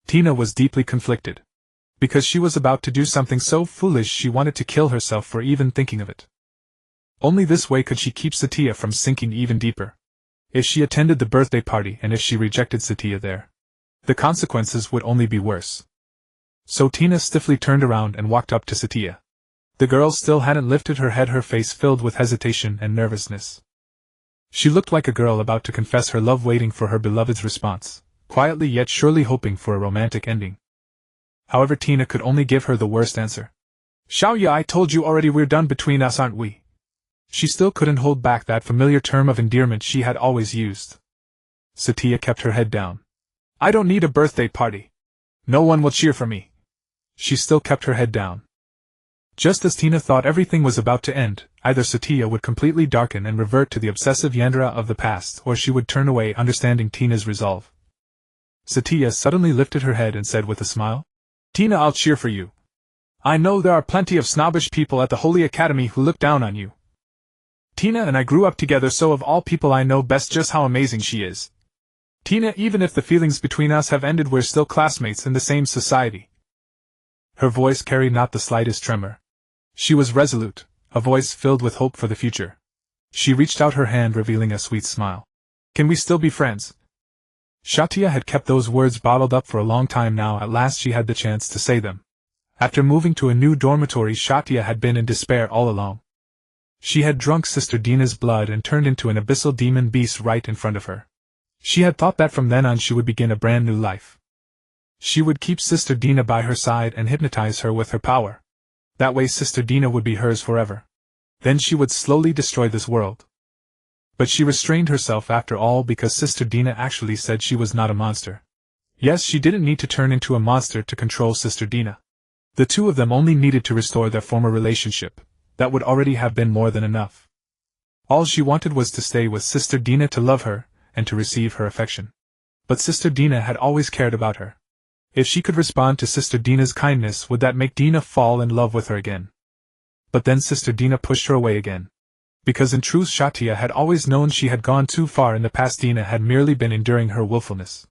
Tina was deeply conflicted. Because she was about to do something so foolish she wanted to kill herself for even thinking of it. Only this way could she keep Satya from sinking even deeper. If she attended the birthday party and if she rejected Satya there, the consequences would only be worse. So Tina stiffly turned around and walked up to Satya. The girl still hadn't lifted her head, her face filled with hesitation and nervousness. She looked like a girl about to confess her love, waiting for her beloved's response, quietly yet surely hoping for a romantic ending. However, Tina could only give her the worst answer. "Xiaoya, I told you already, we're done between us, aren't we?" She still couldn't hold back that familiar term of endearment she had always used. Satya kept her head down. "I don't need a birthday party. No one will cheer for me." She still kept her head down. Just as Tina thought everything was about to end, either Satya would completely darken and revert to the obsessive Yandere of the past, or she would turn away, understanding Tina's resolve. Satya suddenly lifted her head and said with a smile, "Tina, I'll cheer for you. I know there are plenty of snobbish people at the Holy Academy who look down on you. Tina and I grew up together, so of all people I know best just how amazing she is. Tina, even if the feelings between us have ended, we're still classmates in the same society." Her voice carried not the slightest tremor. She was resolute, a voice filled with hope for the future. She reached out her hand, revealing a sweet smile. "Can we still be friends?" Satya had kept those words bottled up for a long time now. At last she had the chance to say them. After moving to a new dormitory, Satya had been in despair all along. She had drunk Sister Dina's blood and turned into an abyssal demon beast right in front of her. She had thought that from then on she would begin a brand new life. She would keep Sister Dina by her side and hypnotize her with her power. That way Sister Dina would be hers forever. Then she would slowly destroy this world. But she restrained herself after all, because Sister Dina actually said she was not a monster. Yes, she didn't need to turn into a monster to control Sister Dina. The two of them only needed to restore their former relationship. That would already have been more than enough. All she wanted was to stay with Sister Dina, to love her, and to receive her affection. But Sister Dina had always cared about her. If she could respond to Sister Dina's kindness, would that make Dina fall in love with her again? But then Sister Dina pushed her away again. Because in truth Satya had always known she had gone too far in the past. Dina had merely been enduring her willfulness.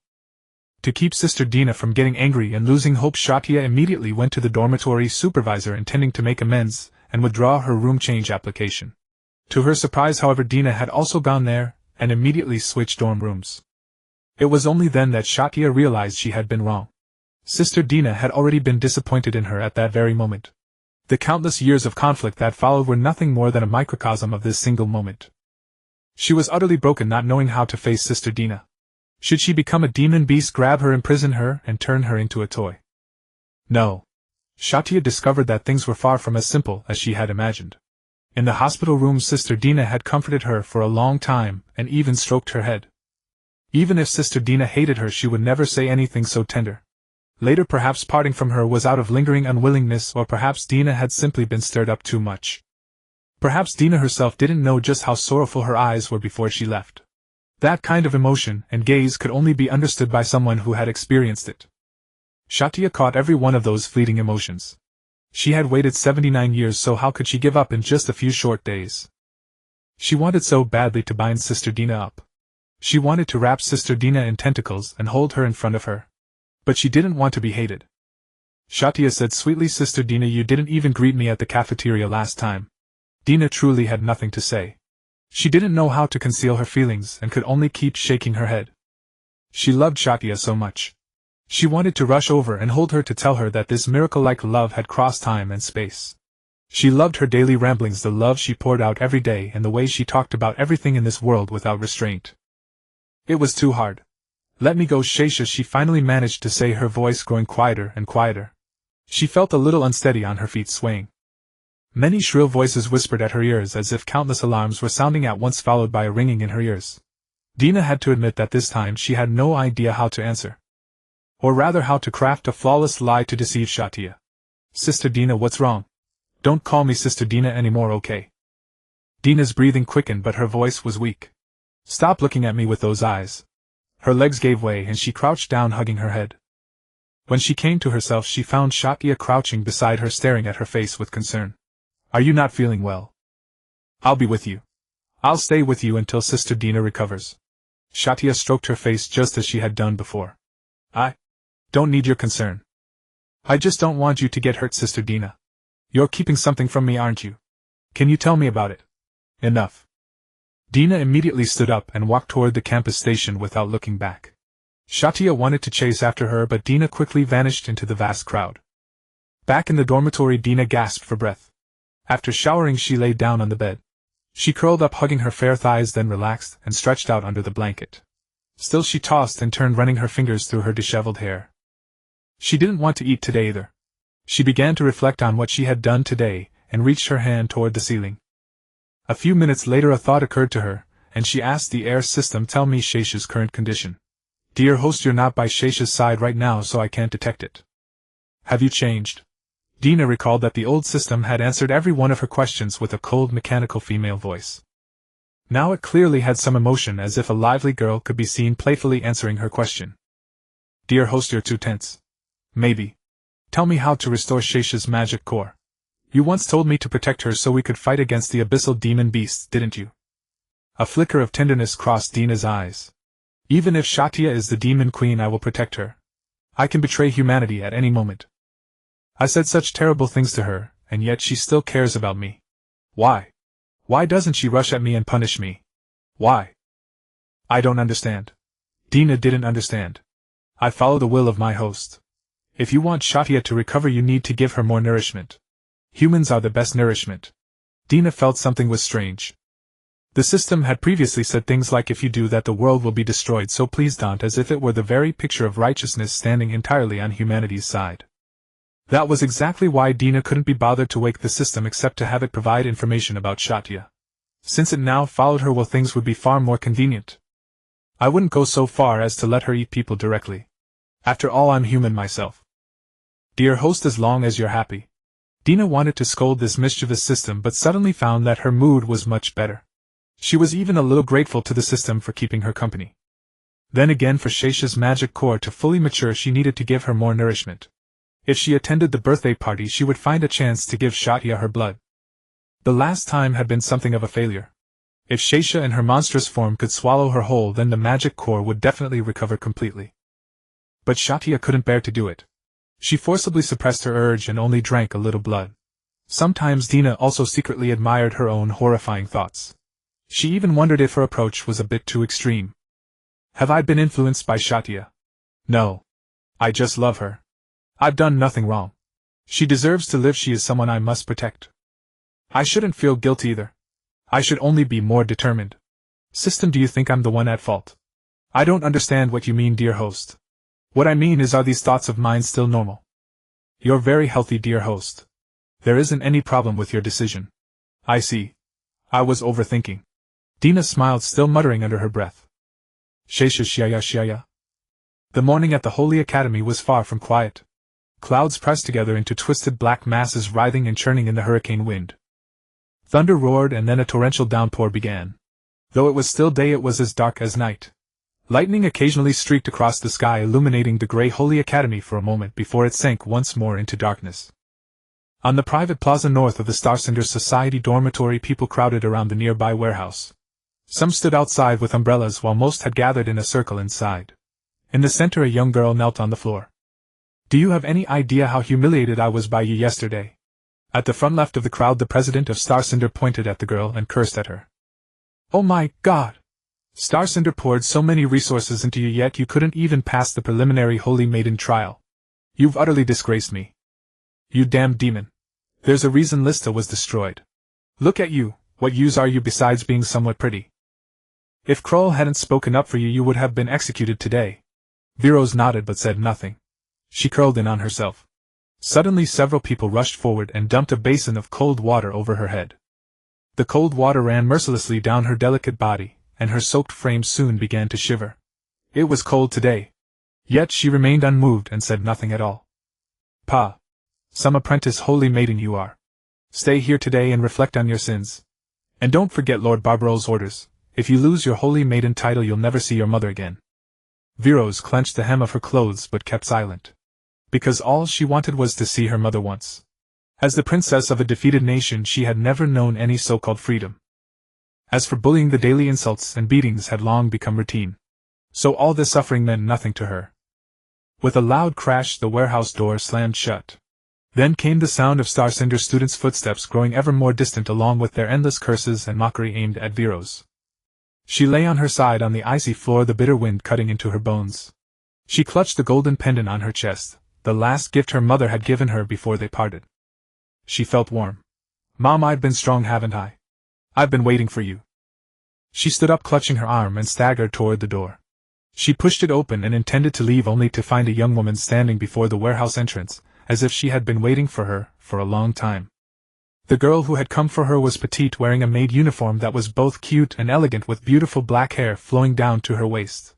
To keep Sister Dina from getting angry and losing hope, Satya immediately went to the dormitory supervisor, intending to make amends and withdraw her room change application. To her surprise, however, Dina had also gone there, and immediately switched dorm rooms. It was only then that Satya realized she had been wrong. Sister Dina had already been disappointed in her at that very moment. The countless years of conflict that followed were nothing more than a microcosm of this single moment. She was utterly broken, not knowing how to face Sister Dina. Should she become a demon beast, grab her, imprison her, and turn her into a toy? No. Satya discovered that things were far from as simple as she had imagined. In the hospital room, Sister Dina had comforted her for a long time, and even stroked her head. Even if Sister Dina hated her, she would never say anything so tender. Later, perhaps parting from her was out of lingering unwillingness, or perhaps Dina had simply been stirred up too much. Perhaps Dina herself didn't know just how sorrowful her eyes were before she left. That kind of emotion and gaze could only be understood by someone who had experienced it. Satya caught every one of those fleeting emotions. She had waited 79 years, so how could she give up in just a few short days? She wanted so badly to bind Sister Dina up. She wanted to wrap Sister Dina in tentacles and hold her in front of her. But she didn't want to be hated. Satya said sweetly, "Sister Dina, you didn't even greet me at the cafeteria last time." Dina truly had nothing to say. She didn't know how to conceal her feelings and could only keep shaking her head. She loved Satya so much. She wanted to rush over and hold her to tell her that this miracle-like love had crossed time and space. She loved her daily ramblings, the love she poured out every day, and the way she talked about everything in this world without restraint. It was too hard. "Let me go, Shesha," she finally managed to say, her voice growing quieter and quieter. She felt a little unsteady on her feet, swaying. Many shrill voices whispered at her ears as if countless alarms were sounding at once, followed by a ringing in her ears. Dina had to admit that this time she had no idea how to answer. Or rather, how to craft a flawless lie to deceive Satya. "Sister Dina, what's wrong? Don't call me Sister Dina anymore, okay? Dina's breathing quickened but her voice was weak. Stop looking at me with those eyes. Her legs gave way and she crouched down, hugging her head. When she came to herself, she found Satya crouching beside her, staring at her face with concern. Are you not feeling well? I'll be with you. I'll stay with you until Sister Dina recovers. Satya stroked her face just as she had done before. I don't need your concern. I just don't want you to get hurt, Sister Dina. You're keeping something from me, aren't you? Can you tell me about it? Enough. Dina immediately stood up and walked toward the campus station without looking back. Satya wanted to chase after her, but Dina quickly vanished into the vast crowd. Back in the dormitory, Dina gasped for breath. After showering, she lay down on the bed. She curled up, hugging her fair thighs, then relaxed and stretched out under the blanket. Still she tossed and turned, running her fingers through her disheveled hair. She didn't want to eat today either. She began to reflect on what she had done today, and reached her hand toward the ceiling. A few minutes later a thought occurred to her, and she asked the air system, tell me Shesha's current condition. Dear host, you're not by Shesha's side right now, so I can't detect it. Have you changed? Dina recalled that the old system had answered every one of her questions with a cold, mechanical female voice. Now it clearly had some emotion, as if a lively girl could be seen playfully answering her question. Dear host, you're too tense. Maybe. Tell me how to restore Shesha's magic core. You once told me to protect her so we could fight against the abyssal demon beasts, didn't you? A flicker of tenderness crossed Dina's eyes. Even if Satya is the demon queen, I will protect her. I can betray humanity at any moment. I said such terrible things to her, and yet she still cares about me. Why? Why doesn't she rush at me and punish me? Why? I don't understand. Dina didn't understand. I follow the will of my host. If you want Satya to recover, you need to give her more nourishment. Humans are the best nourishment. Dina felt something was strange. The system had previously said things like, if you do that the world will be destroyed, so please don't, as if it were the very picture of righteousness standing entirely on humanity's side. That was exactly why Dina couldn't be bothered to wake the system except to have it provide information about Satya. Since it now followed her, well, things would be far more convenient. I wouldn't go so far as to let her eat people directly. After all, I'm human myself. Dear host, as long as you're happy. Dina wanted to scold this mischievous system, but suddenly found that her mood was much better. She was even a little grateful to the system for keeping her company. Then again, for Shesha's magic core to fully mature, she needed to give her more nourishment. If she attended the birthday party, she would find a chance to give Satya her blood. The last time had been something of a failure. If Shesha in her monstrous form could swallow her whole, then the magic core would definitely recover completely. But Satya couldn't bear to do it. She forcibly suppressed her urge and only drank a little blood. Sometimes Dina also secretly admired her own horrifying thoughts. She even wondered if her approach was a bit too extreme. Have I been influenced by Satya? No. I just love her. I've done nothing wrong. She deserves to live. She is someone I must protect. I shouldn't feel guilt either. I should only be more determined. System, do you think I'm the one at fault? I don't understand what you mean, dear host. What I mean is, are these thoughts of mine still normal? You're very healthy, dear host. There isn't any problem with your decision. I see. I was overthinking. Dina smiled, still muttering under her breath. Shesha shaya. The morning at the Holy Academy was far from quiet. Clouds pressed together into twisted black masses, writhing and churning in the hurricane wind. Thunder roared, and then a torrential downpour began. Though it was still day, it was as dark as night. Lightning occasionally streaked across the sky, illuminating the gray Holy Academy for a moment before it sank once more into darkness. On the private plaza north of the Starcinder Society dormitory, people crowded around the nearby warehouse. Some stood outside with umbrellas, while most had gathered in a circle inside. In the center, a young girl knelt on the floor. Do you have any idea how humiliated I was by you yesterday? At the front left of the crowd, the president of Starcinder pointed at the girl and cursed at her. Oh my God! Starcinder poured so many resources into you, yet you couldn't even pass the preliminary Holy Maiden trial. You've utterly disgraced me. You damned demon. There's a reason Lista was destroyed. Look at you, what use are you besides being somewhat pretty? If Kroll hadn't spoken up for you, you would have been executed today. Viros nodded but said nothing. She curled in on herself. Suddenly several people rushed forward and dumped a basin of cold water over her head. The cold water ran mercilessly down her delicate body, and her soaked frame soon began to shiver. It was cold today. Yet she remained unmoved and said nothing at all. Pa! Some apprentice holy maiden you are. Stay here today and reflect on your sins. And don't forget Lord Barbaros's orders. If you lose your holy maiden title, you'll never see your mother again. Virose clenched the hem of her clothes but kept silent. Because all she wanted was to see her mother once. As the princess of a defeated nation, she had never known any so-called freedom. As for bullying, the daily insults and beatings had long become routine. So all this suffering meant nothing to her. With a loud crash, the warehouse door slammed shut. Then came the sound of Starcinder students' footsteps growing ever more distant, along with their endless curses and mockery aimed at Virose. She lay on her side on the icy floor, the bitter wind cutting into her bones. She clutched the golden pendant on her chest, the last gift her mother had given her before they parted. She felt warm. Mom, I've been strong, haven't I? I've been waiting for you. She stood up, clutching her arm, and staggered toward the door. She pushed it open and intended to leave, only to find a young woman standing before the warehouse entrance, as if she had been waiting for her for a long time. The girl who had come for her was petite, wearing a maid uniform that was both cute and elegant, with beautiful black hair flowing down to her waist.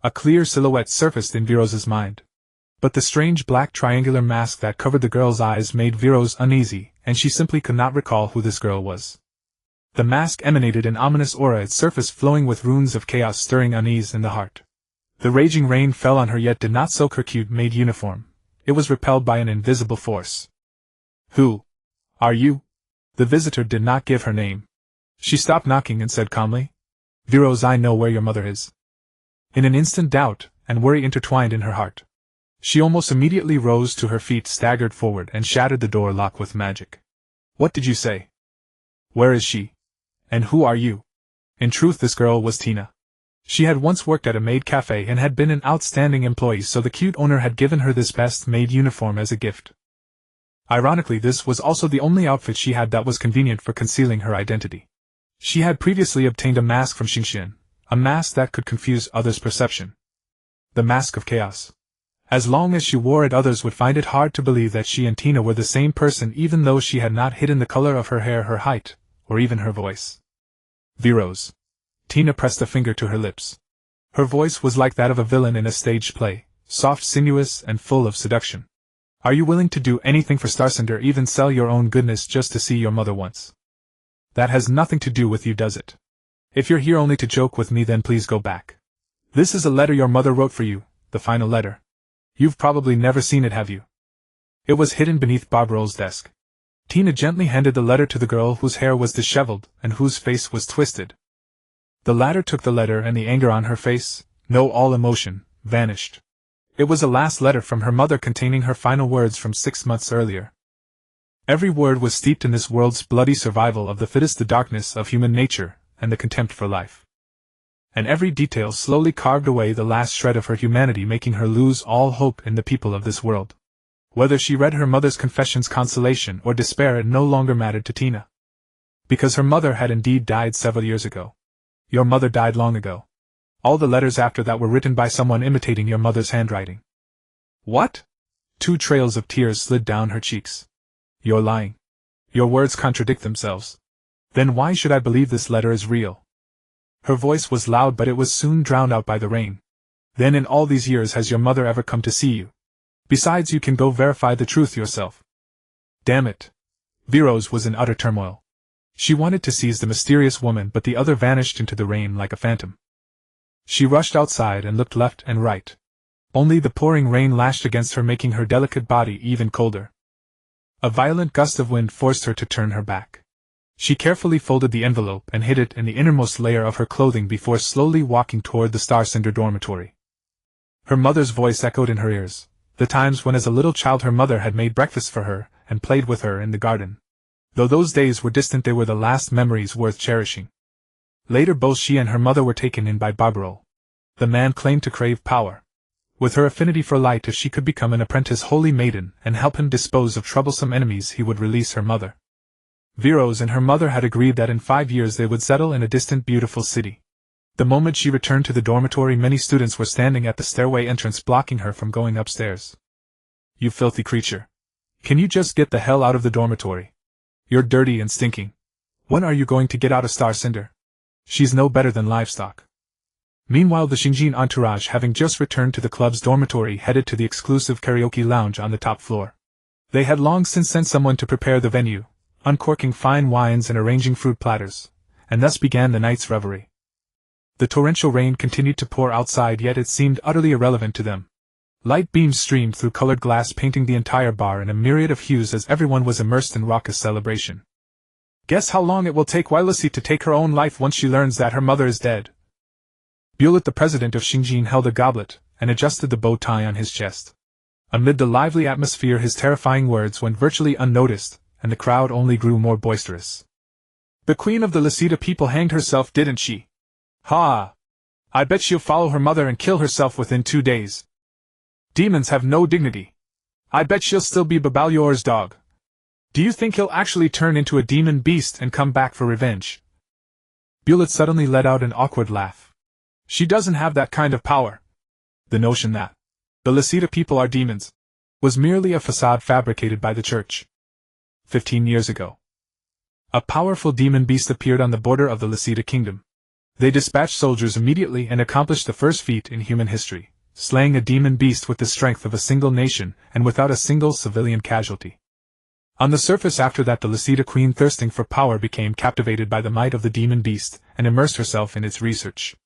A clear silhouette surfaced in Virose's mind. But the strange black triangular mask that covered the girl's eyes made Virose uneasy, and she simply could not recall who this girl was. The mask emanated an ominous aura, its surface flowing with runes of chaos, stirring unease in the heart. The raging rain fell on her, yet did not soak her cute maid uniform. It was repelled by an invisible force. Who are you? The visitor did not give her name. She stopped knocking and said calmly, Virose, I know where your mother is. In an instant, doubt and worry intertwined in her heart. She almost immediately rose to her feet, staggered forward, and shattered the door lock with magic. What did you say? Where is she? And who are you? In truth, this girl was Tina. She had once worked at a maid cafe and had been an outstanding employee, so the cute owner had given her this best maid uniform as a gift. Ironically, this was also the only outfit she had that was convenient for concealing her identity. She had previously obtained a mask from Xingxian, a mask that could confuse others' perception. The mask of chaos. As long as she wore it, others would find it hard to believe that she and Tina were the same person, even though she had not hidden the color of her hair, her height, or even her voice. Virose. Tina pressed a finger to her lips. Her voice was like that of a villain in a stage play, soft, sinuous, and full of seduction. Are you willing to do anything for Starcinder, even sell your own goodness just to see your mother once? That has nothing to do with you, does it? If you're here only to joke with me, then please go back. This is a letter your mother wrote for you, the final letter. You've probably never seen it, have you? It was hidden beneath Barbaro's desk. Tina gently handed the letter to the girl, whose hair was disheveled and whose face was twisted. The latter took the letter, and the anger on her face, no, all emotion, vanished. It was a last letter from her mother containing her final words from 6 months earlier. Every word was steeped in this world's bloody survival of the fittest, the darkness of human nature, and the contempt for life. And every detail slowly carved away the last shred of her humanity, making her lose all hope in the people of this world. Whether she read her mother's confessions, consolation, or despair, it no longer mattered to Tina. Because her mother had indeed died several years ago. Your mother died long ago. All the letters after that were written by someone imitating your mother's handwriting. What? 2 trails of tears slid down her cheeks. You're lying. Your words contradict themselves. Then why should I believe this letter is real? Her voice was loud, but it was soon drowned out by the rain. Then in all these years has your mother ever come to see you? Besides, you can go verify the truth yourself. Damn it. Virose was in utter turmoil. She wanted to seize the mysterious woman, but the other vanished into the rain like a phantom. She rushed outside and looked left and right. Only the pouring rain lashed against her, making her delicate body even colder. A violent gust of wind forced her to turn her back. She carefully folded the envelope and hid it in the innermost layer of her clothing before slowly walking toward the Starcinder dormitory. Her mother's voice echoed in her ears, the times when as a little child her mother had made breakfast for her and played with her in the garden. Though those days were distant, they were the last memories worth cherishing. Later both she and her mother were taken in by Barbaro. The man claimed to crave power. With her affinity for light, if she could become an apprentice holy maiden and help him dispose of troublesome enemies, he would release her mother. Virose and her mother had agreed that in 5 years they would settle in a distant, beautiful city. The moment she returned to the dormitory, many students were standing at the stairway entrance, blocking her from going upstairs. You filthy creature. Can you just get the hell out of the dormitory? You're dirty and stinking. When are you going to get out of Starcinder? She's no better than livestock. Meanwhile, the Xingjin entourage, having just returned to the club's dormitory, headed to the exclusive karaoke lounge on the top floor. They had long since sent someone to prepare the venue, uncorking fine wines and arranging fruit platters, and thus began the night's revelry. The torrential rain continued to pour outside, yet it seemed utterly irrelevant to them. Light beams streamed through colored glass, painting the entire bar in a myriad of hues as everyone was immersed in raucous celebration. "Guess how long it will take Wailusi to take her own life once she learns that her mother is dead." Bullet, the president of Xinjiang, held a goblet and adjusted the bow tie on his chest. Amid the lively atmosphere, his terrifying words went virtually unnoticed, and the crowd only grew more boisterous. "The queen of the Lasita people hanged herself, didn't she? Ha! I bet she'll follow her mother and kill herself within 2 days. Demons have no dignity. I bet she'll still be Babalyor's dog. Do you think he'll actually turn into a demon beast and come back for revenge?" Bullet suddenly let out an awkward laugh. "She doesn't have that kind of power. The notion that the Lasita people are demons was merely a facade fabricated by the church. 15 years ago, a powerful demon beast appeared on the border of the Lasita kingdom. They dispatched soldiers immediately and accomplished the first feat in human history, slaying a demon beast with the strength of a single nation and without a single civilian casualty. On the surface, after that, the Lasita queen, thirsting for power, became captivated by the might of the demon beast and immersed herself in its research.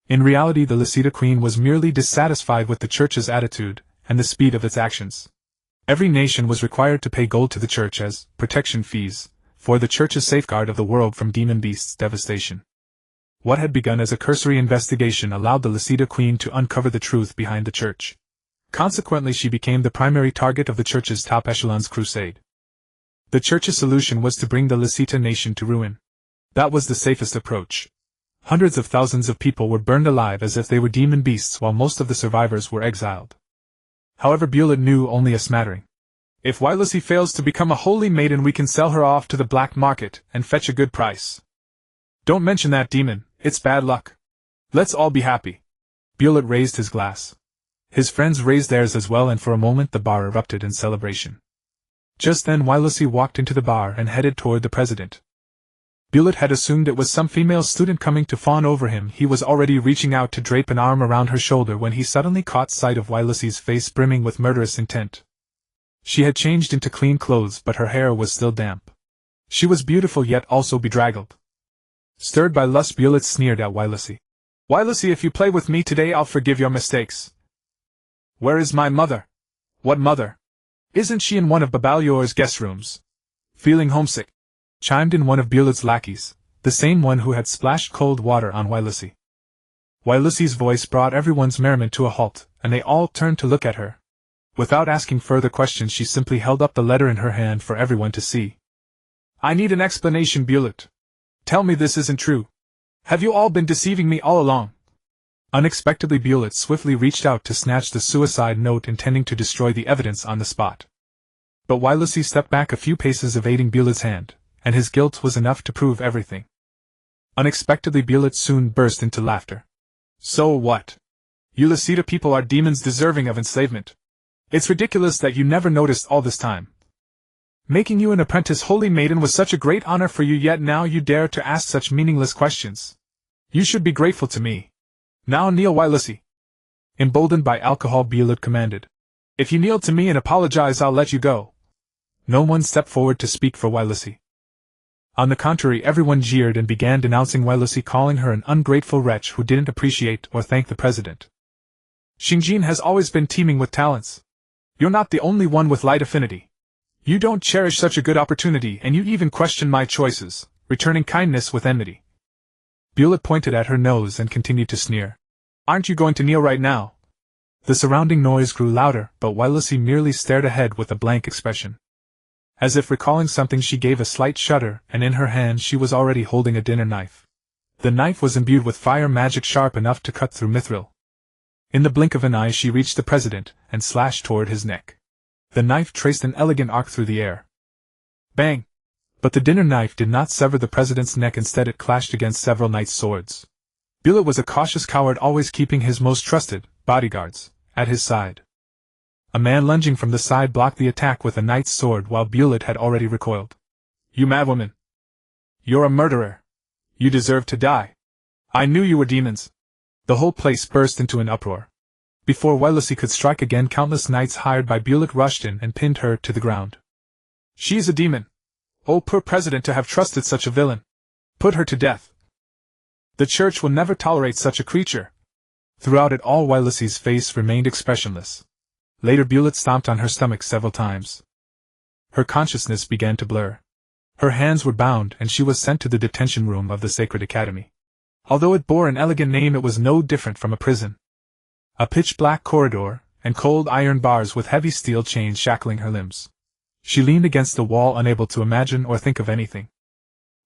In reality, the Lasita queen was merely dissatisfied with the church's attitude and the speed of its actions. Every nation was required to pay gold to the church as protection fees for the church's safeguard of the world from demon beasts' devastation. What had begun as a cursory investigation allowed the Lasita queen to uncover the truth behind the church. Consequently, she became the primary target of the church's top echelon's crusade. The church's solution was to bring the Lasita nation to ruin. That was the safest approach. Hundreds of thousands of people were burned alive as if they were demon beasts, while most of the survivors were exiled. However, Bullet knew only a smattering. "If Wailusi fails to become a holy maiden, we can sell her off to the black market and fetch a good price." "Don't mention that, demon, it's bad luck. Let's all be happy." Bullet raised his glass. His friends raised theirs as well, and for a moment the bar erupted in celebration. Just then Wailusi walked into the bar and headed toward the president. Bullet had assumed it was some female student coming to fawn over him. He was already reaching out to drape an arm around her shoulder when he suddenly caught sight of Wailusi's face brimming with murderous intent. She had changed into clean clothes, but her hair was still damp. She was beautiful, yet also bedraggled. Stirred by lust, Bullet sneered at Wailusi. "Wailusi, if you play with me today, I'll forgive your mistakes." "Where is my mother?" "What mother? Isn't she in one of Babalyor's guest rooms? Feeling homesick?" chimed in one of Bullet's lackeys, the same one who had splashed cold water on Wailusi. Wailusi's voice brought everyone's merriment to a halt, and they all turned to look at her. Without asking further questions, she simply held up the letter in her hand for everyone to see. "I need an explanation, Bullet. Tell me this isn't true. Have you all been deceiving me all along?" Unexpectedly, Bullet swiftly reached out to snatch the suicide note, intending to destroy the evidence on the spot. But Wailusi stepped back a few paces, evading Bullet's hand, and his guilt was enough to prove everything. Unexpectedly, Bullet soon burst into laughter. "So what? You Lasita people are demons deserving of enslavement. It's ridiculous that you never noticed all this time. Making you an apprentice holy maiden was such a great honor for you, yet now you dare to ask such meaningless questions. You should be grateful to me. Now kneel, Wailusi." Emboldened by alcohol, Bullet commanded. "If you kneel to me and apologize, I'll let you go." No one stepped forward to speak for Wailusi. On the contrary, everyone jeered and began denouncing Wailusi, calling her an ungrateful wretch who didn't appreciate or thank the president. "Xinjiang has always been teeming with talents. You're not the only one with light affinity. You don't cherish such a good opportunity, and you even question my choices, returning kindness with enmity." Bullet pointed at her nose and continued to sneer. "Aren't you going to kneel right now?" The surrounding noise grew louder, but Wailusi merely stared ahead with a blank expression. As if recalling something, she gave a slight shudder, and in her hand she was already holding a dinner knife. The knife was imbued with fire magic sharp enough to cut through mithril. In the blink of an eye she reached the president and slashed toward his neck. The knife traced an elegant arc through the air. Bang! But the dinner knife did not sever the president's neck, instead it clashed against several knights' swords. Bullet was a cautious coward, always keeping his most trusted bodyguards at his side. A man lunging from the side blocked the attack with a knight's sword while Bullet had already recoiled. "You madwoman! You're a murderer! You deserve to die! I knew you were demons!" The whole place burst into an uproar. Before Wailusi could strike again, countless knights hired by Bullet rushed in and pinned her to the ground. "She's a demon! Oh, poor president to have trusted such a villain. Put her to death. The church will never tolerate such a creature. Throughout it all, Wilesley's face remained expressionless. Later, Bullet stomped on her stomach several times. Her consciousness began to blur. Her hands were bound, and she was sent to the detention room of the Sacred Academy. Although it bore an elegant name, it was no different from a prison. A pitch-black corridor, and cold iron bars with heavy steel chains shackling her limbs. She leaned against the wall, unable to imagine or think of anything.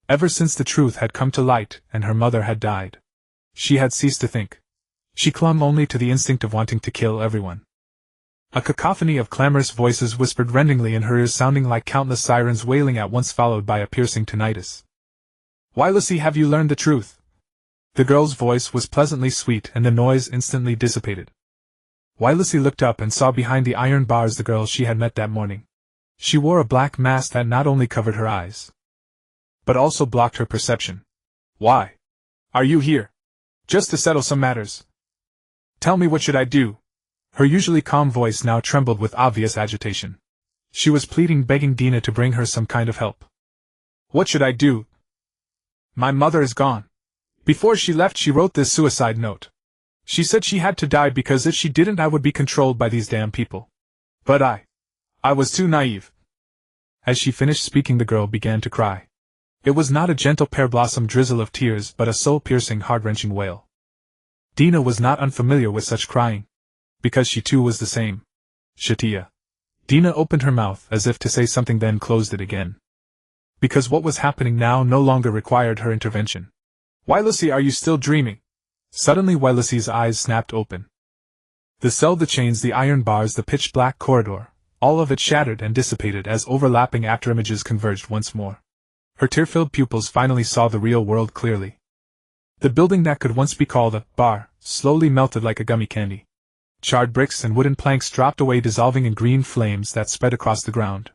Ever since the truth had come to light, and her mother had died, she had ceased to think. She clung only to the instinct of wanting to kill everyone. A cacophony of clamorous voices whispered rendingly in her ears, sounding like countless sirens wailing at once, followed by a piercing tinnitus. Wilesley, have you learned the truth? The girl's voice was pleasantly sweet, and the noise instantly dissipated. Wilesley looked up and saw behind the iron bars the girl she had met that morning. She wore a black mask that not only covered her eyes, but also blocked her perception. Why are you here? Just to settle some matters. Tell me, what should I do? Her usually calm voice now trembled with obvious agitation. She was pleading, begging Dina to bring her some kind of help. What should I do? My mother is gone. Before she left, she wrote this suicide note. She said she had to die because if she didn't, I would be controlled by these damn people. But I was too naive. As she finished speaking, the girl began to cry. It was not a gentle pear-blossom drizzle of tears, but a soul-piercing, heart-wrenching wail. Dina was not unfamiliar with such crying, because she too was the same. Satya. Dina opened her mouth as if to say something, then closed it again. Because what was happening now no longer required her intervention. Wilesley, are you still dreaming? Suddenly Wilesley's eyes snapped open. The cell, the chains, the iron bars, the pitch-black corridor, all of it shattered and dissipated as overlapping afterimages converged once more. Her tear-filled pupils finally saw the real world clearly. The building that could once be called a bar slowly melted like a gummy candy. Charred bricks and wooden planks dropped away, dissolving in green flames that spread across the ground.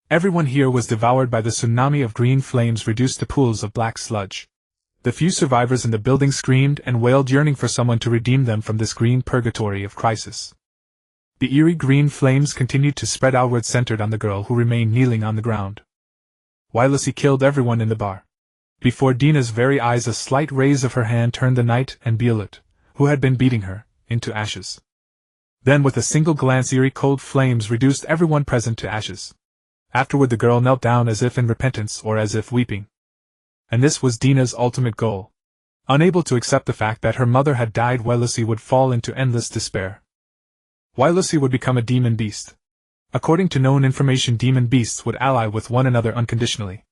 Everyone here was devoured by the tsunami of green flames, reduced to pools of black sludge. The few survivors in the building screamed and wailed, yearning for someone to redeem them from this green purgatory of crisis. The eerie green flames continued to spread outward, centered on the girl, who remained kneeling on the ground. Wilesley killed everyone in the bar. Before Dina's very eyes, a slight raise of her hand turned the knight and Bullet, who had been beating her, into ashes. Then, with a single glance, eerie cold flames reduced everyone present to ashes. Afterward, the girl knelt down as if in repentance or as if weeping. And this was Dina's ultimate goal. Unable to accept the fact that her mother had died, Wilesley would fall into endless despair. Wilesley would become a demon beast. According to known information, demon beasts would ally with one another unconditionally.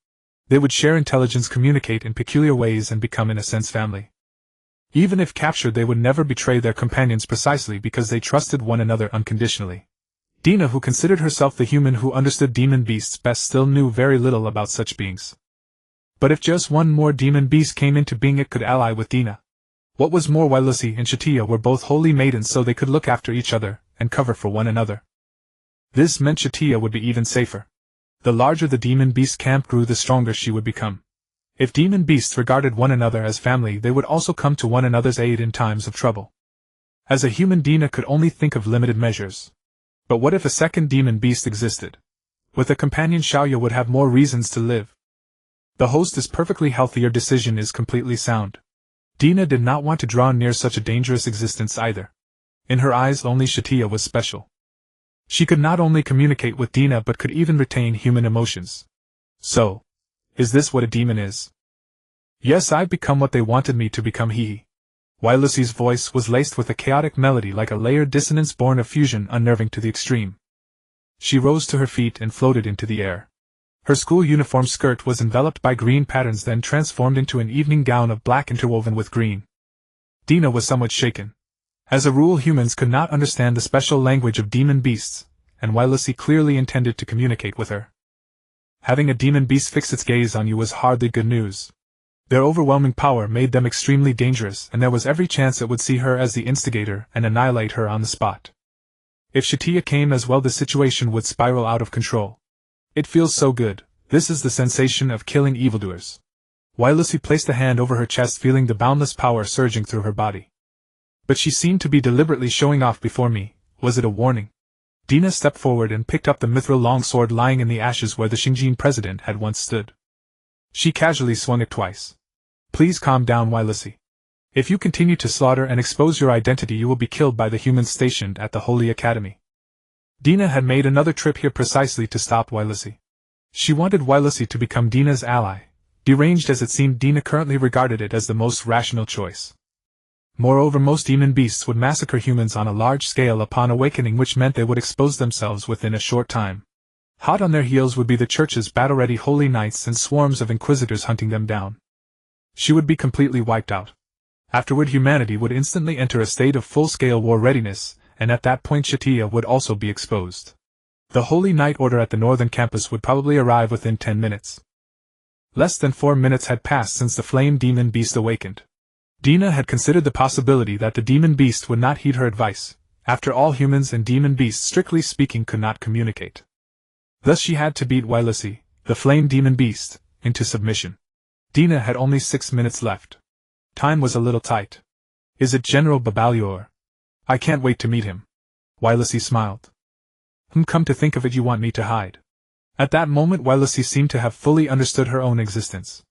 They would share intelligence, communicate in peculiar ways, and become, in a sense, family. Even if captured, they would never betray their companions, precisely because they trusted one another unconditionally. Dina, who considered herself the human who understood demon beasts best, still knew very little about such beings. But if just one more demon beast came into being, it could ally with Dina. What was more, Wilesley and Satya were both holy maidens, so they could look after each other and cover for one another. This meant Satya would be even safer. The larger the demon beast camp grew, the stronger she would become. If demon beasts regarded one another as family, they would also come to one another's aid in times of trouble. As a human, Dina could only think of limited measures. But what if a second demon beast existed? With a companion, Satya would have more reasons to live. The host is perfectly healthy. Your decision is completely sound. Dina did not want to draw near such a dangerous existence either. In her eyes, only Satya was special. She could not only communicate with Dina but could even retain human emotions. So, is this what a demon is? Yes, I've become what they wanted me to become. He. Wilesley's voice was laced with a chaotic melody, like a layered dissonance born of fusion, unnerving to the extreme. She rose to her feet and floated into the air. Her school uniform skirt was enveloped by green patterns, then transformed into an evening gown of black interwoven with green. Dina was somewhat shaken. As a rule, humans could not understand the special language of demon beasts, and Wilesley clearly intended to communicate with her. Having a demon beast fix its gaze on you was hardly good news. Their overwhelming power made them extremely dangerous, and there was every chance it would see her as the instigator and annihilate her on the spot. If Satya came as well, the situation would spiral out of control. It feels so good. This is the sensation of killing evildoers. Wilesley placed a hand over her chest, feeling the boundless power surging through her body. But she seemed to be deliberately showing off before me. Was it a warning? Dina stepped forward and picked up the mithril longsword lying in the ashes where the Xinjiang president had once stood. She casually swung it twice. Please calm down, Wylissy. If you continue to slaughter and expose your identity, you will be killed by the humans stationed at the Holy Academy. Dina had made another trip here precisely to stop Wylissy. She wanted Wylissy to become Dina's ally. Deranged as it seemed, Dina currently regarded it as the most rational choice. Moreover, most demon beasts would massacre humans on a large scale upon awakening, which meant they would expose themselves within a short time. Hot on their heels would be the church's battle-ready holy knights and swarms of inquisitors hunting them down. She would be completely wiped out. Afterward, humanity would instantly enter a state of full-scale war readiness, and at that point Satya would also be exposed. The Holy Knight Order at the northern campus would probably arrive within 10 minutes. Less than 4 minutes had passed since the flame demon beast awakened. Dina had considered the possibility that the demon beast would not heed her advice. After all, humans and demon beasts, strictly speaking, could not communicate. Thus she had to beat Wylissy, the flame demon beast, into submission. Dina had only 6 minutes left. Time was a little tight. Is it General Babalior? I can't wait to meet him. Wylissy smiled. Come to think of it, you want me to hide. At that moment Wylissy seemed to have fully understood her own existence.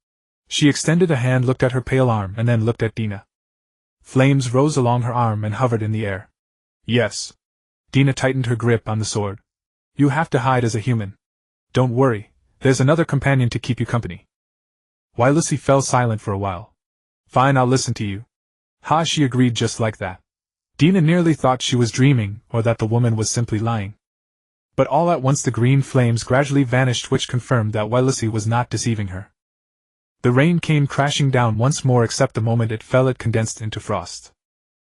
She extended a hand, looked at her pale arm, and then looked at Dina. Flames rose along her arm and hovered in the air. Yes. Dina tightened her grip on the sword. You have to hide as a human. Don't worry, there's another companion to keep you company. Wylissy fell silent for a while. Fine, I'll listen to you. Ha, she agreed just like that. Dina nearly thought she was dreaming, or that the woman was simply lying. But all at once the green flames gradually vanished, which confirmed that Wylissy was not deceiving her. The rain came crashing down once more, except the moment it fell it condensed into frost.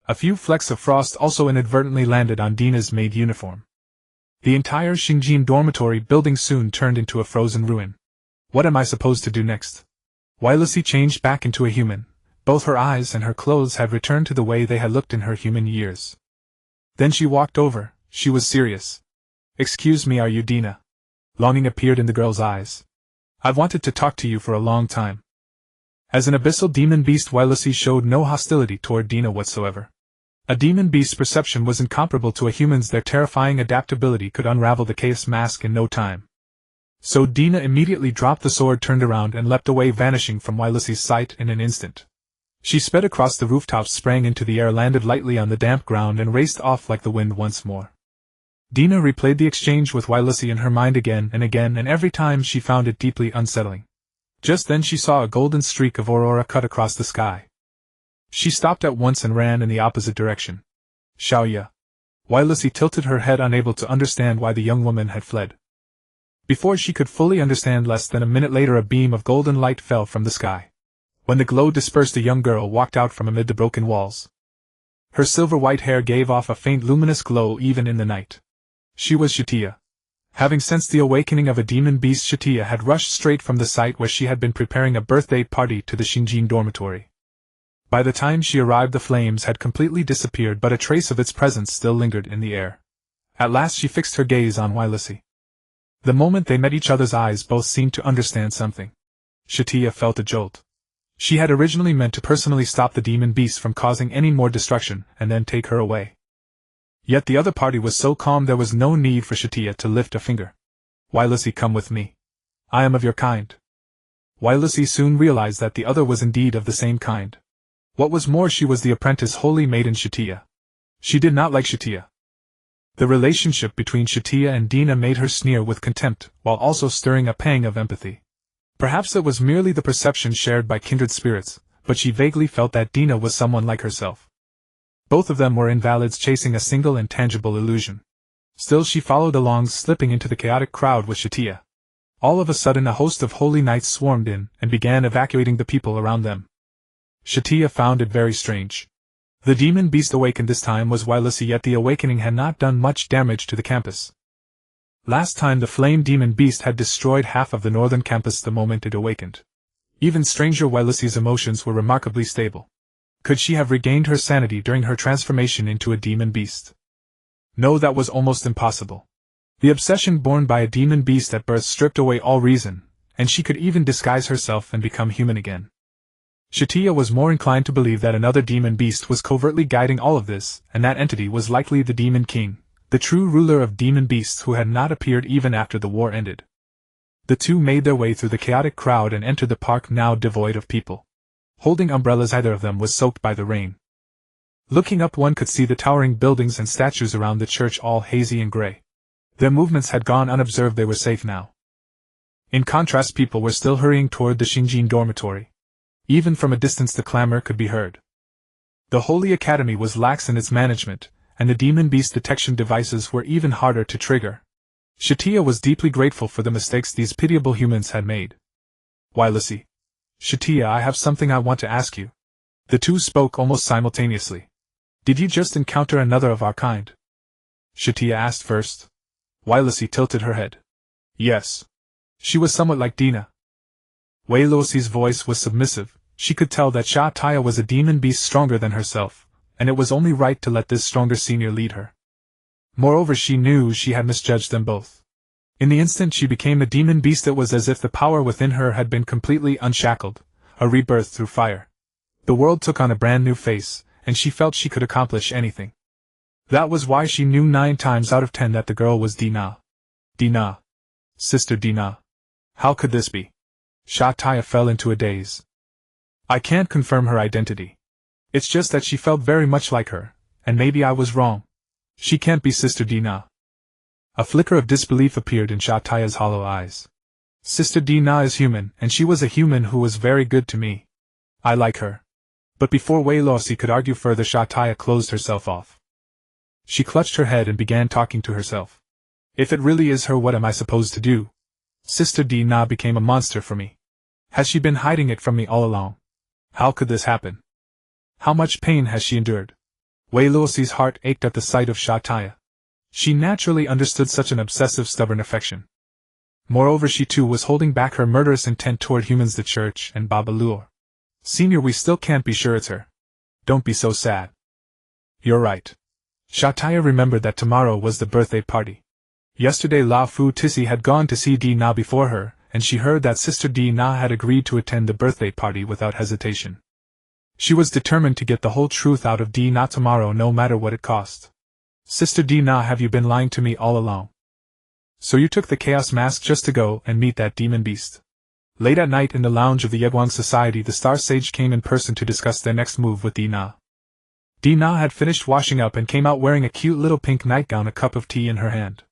A few flecks of frost also inadvertently landed on Dina's maid uniform. The entire Xinjiang dormitory building soon turned into a frozen ruin. What am I supposed to do next? Wylissy changed back into a human. Both her eyes and her clothes had returned to the way they had looked in her human years. Then she walked over. She was serious. Excuse me, are you Dina? Longing appeared in the girl's eyes. I've wanted to talk to you for a long time. As an abyssal demon beast, Wylissy showed no hostility toward Dina whatsoever. A demon beast's perception was incomparable to a human's. Their terrifying adaptability could unravel the chaos mask in no time. So Dina immediately dropped the sword, turned around, and leapt away, vanishing from Wylissy's sight in an instant. She sped across the rooftops, sprang into the air, landed lightly on the damp ground, and raced off like the wind once more. Dina replayed the exchange with Wylissy in her mind again, and every time she found it deeply unsettling. Just then she saw a golden streak of aurora cut across the sky. She stopped at once and ran in the opposite direction. Xiaoya. Wylissy tilted her head, unable to understand why the young woman had fled. Before she could fully understand, less than a minute later a beam of golden light fell from the sky. When the glow dispersed, a young girl walked out from amid the broken walls. Her silver-white hair gave off a faint luminous glow even in the night. She was Satya. Having sensed the awakening of a demon beast, Satya had rushed straight from the site where she had been preparing a birthday party to the Xinjiang dormitory. By the time she arrived, the flames had completely disappeared, but a trace of its presence still lingered in the air. At last she fixed her gaze on Wylissy. The moment they met each other's eyes, both seemed to understand something. Satya felt a jolt. She had originally meant to personally stop the demon beast from causing any more destruction, and then take her away. Yet the other party was so calm there was no need for Satya to lift a finger. Wylissy, come with me. I am of your kind. Wylissy soon realized that the other was indeed of the same kind. What was more, she was the apprentice holy maiden Satya. She did not like Satya. The relationship between Satya and Dina made her sneer with contempt, while also stirring a pang of empathy. Perhaps it was merely the perception shared by kindred spirits, but she vaguely felt that Dina was someone like herself. Both of them were invalids chasing a single intangible illusion. Still she followed along, slipping into the chaotic crowd with Satya. All of a sudden a host of holy knights swarmed in, and began evacuating the people around them. Satya found it very strange. The demon beast awakened this time was Wylissy, yet the awakening had not done much damage to the campus. Last time the flame demon beast had destroyed half of the northern campus the moment it awakened. Even stranger, Wylissy's emotions were remarkably stable. Could she have regained her sanity during her transformation into a demon beast? No, that was almost impossible. The obsession born by a demon beast at birth stripped away all reason, and she could even disguise herself and become human again. Satya was more inclined to believe that another demon beast was covertly guiding all of this, and that entity was likely the demon king, the true ruler of demon beasts who had not appeared even after the war ended. The two made their way through the chaotic crowd and entered the park now devoid of people. Holding umbrellas, either of them was soaked by the rain. Looking up, one could see the towering buildings and statues around the church, all hazy and gray. Their movements had gone unobserved, they were safe now. In contrast, people were still hurrying toward the Shinjin dormitory. Even from a distance the clamor could be heard. The Holy Academy was lax in its management, and the demon beast detection devices were even harder to trigger. Satya was deeply grateful for the mistakes these pitiable humans had made. "Why, Lissy? Satya, I have something I want to ask you." The two spoke almost simultaneously. "Did you just encounter another of our kind?" Satya asked first. Why, Lissy tilted her head. "Yes. She was somewhat like Dina." Wei Luoxi's voice was submissive. She could tell that Satya was a demon beast stronger than herself, and it was only right to let this stronger senior lead her. Moreover, she knew she had misjudged them both. In the instant she became a demon beast, it was as if the power within her had been completely unshackled, a rebirth through fire. The world took on a brand new face, and she felt she could accomplish anything. That was why she knew 9 times out of 10 that the girl was Dina. Dina. Sister Dina. How could this be? Satya fell into a daze. I can't confirm her identity. It's just that she felt very much like her, and maybe I was wrong. She can't be Sister Dina. A flicker of disbelief appeared in Satya's hollow eyes. Sister Dina is human, and she was a human who was very good to me. I like her. But before Wei Luoxi could argue further, Satya closed herself off. She clutched her head and began talking to herself. If it really is her, what am I supposed to do? Sister Dina became a monster for me. Has she been hiding it from me all along? How could this happen? How much pain has she endured? Wei Luoxi's heart ached at the sight of Satya. She naturally understood such an obsessive, stubborn affection. Moreover, she too was holding back her murderous intent toward humans, the church, and Baba Luo. Senior, we still can't be sure it's her. Don't be so sad. You're right. Satya remembered that tomorrow was the birthday party. Yesterday La Fu Tissy had gone to see Dina before her, and she heard that Sister Dina had agreed to attend the birthday party without hesitation. She was determined to get the whole truth out of Dina tomorrow, no matter what it cost. Sister Dina, have you been lying to me all along? So you took the chaos mask just to go and meet that demon beast? Late at night in the lounge of the Yeguang Society, the Star Sage came in person to discuss their next move with Dina. Dina had finished washing up and came out wearing a cute little pink nightgown, a cup of tea in her hand.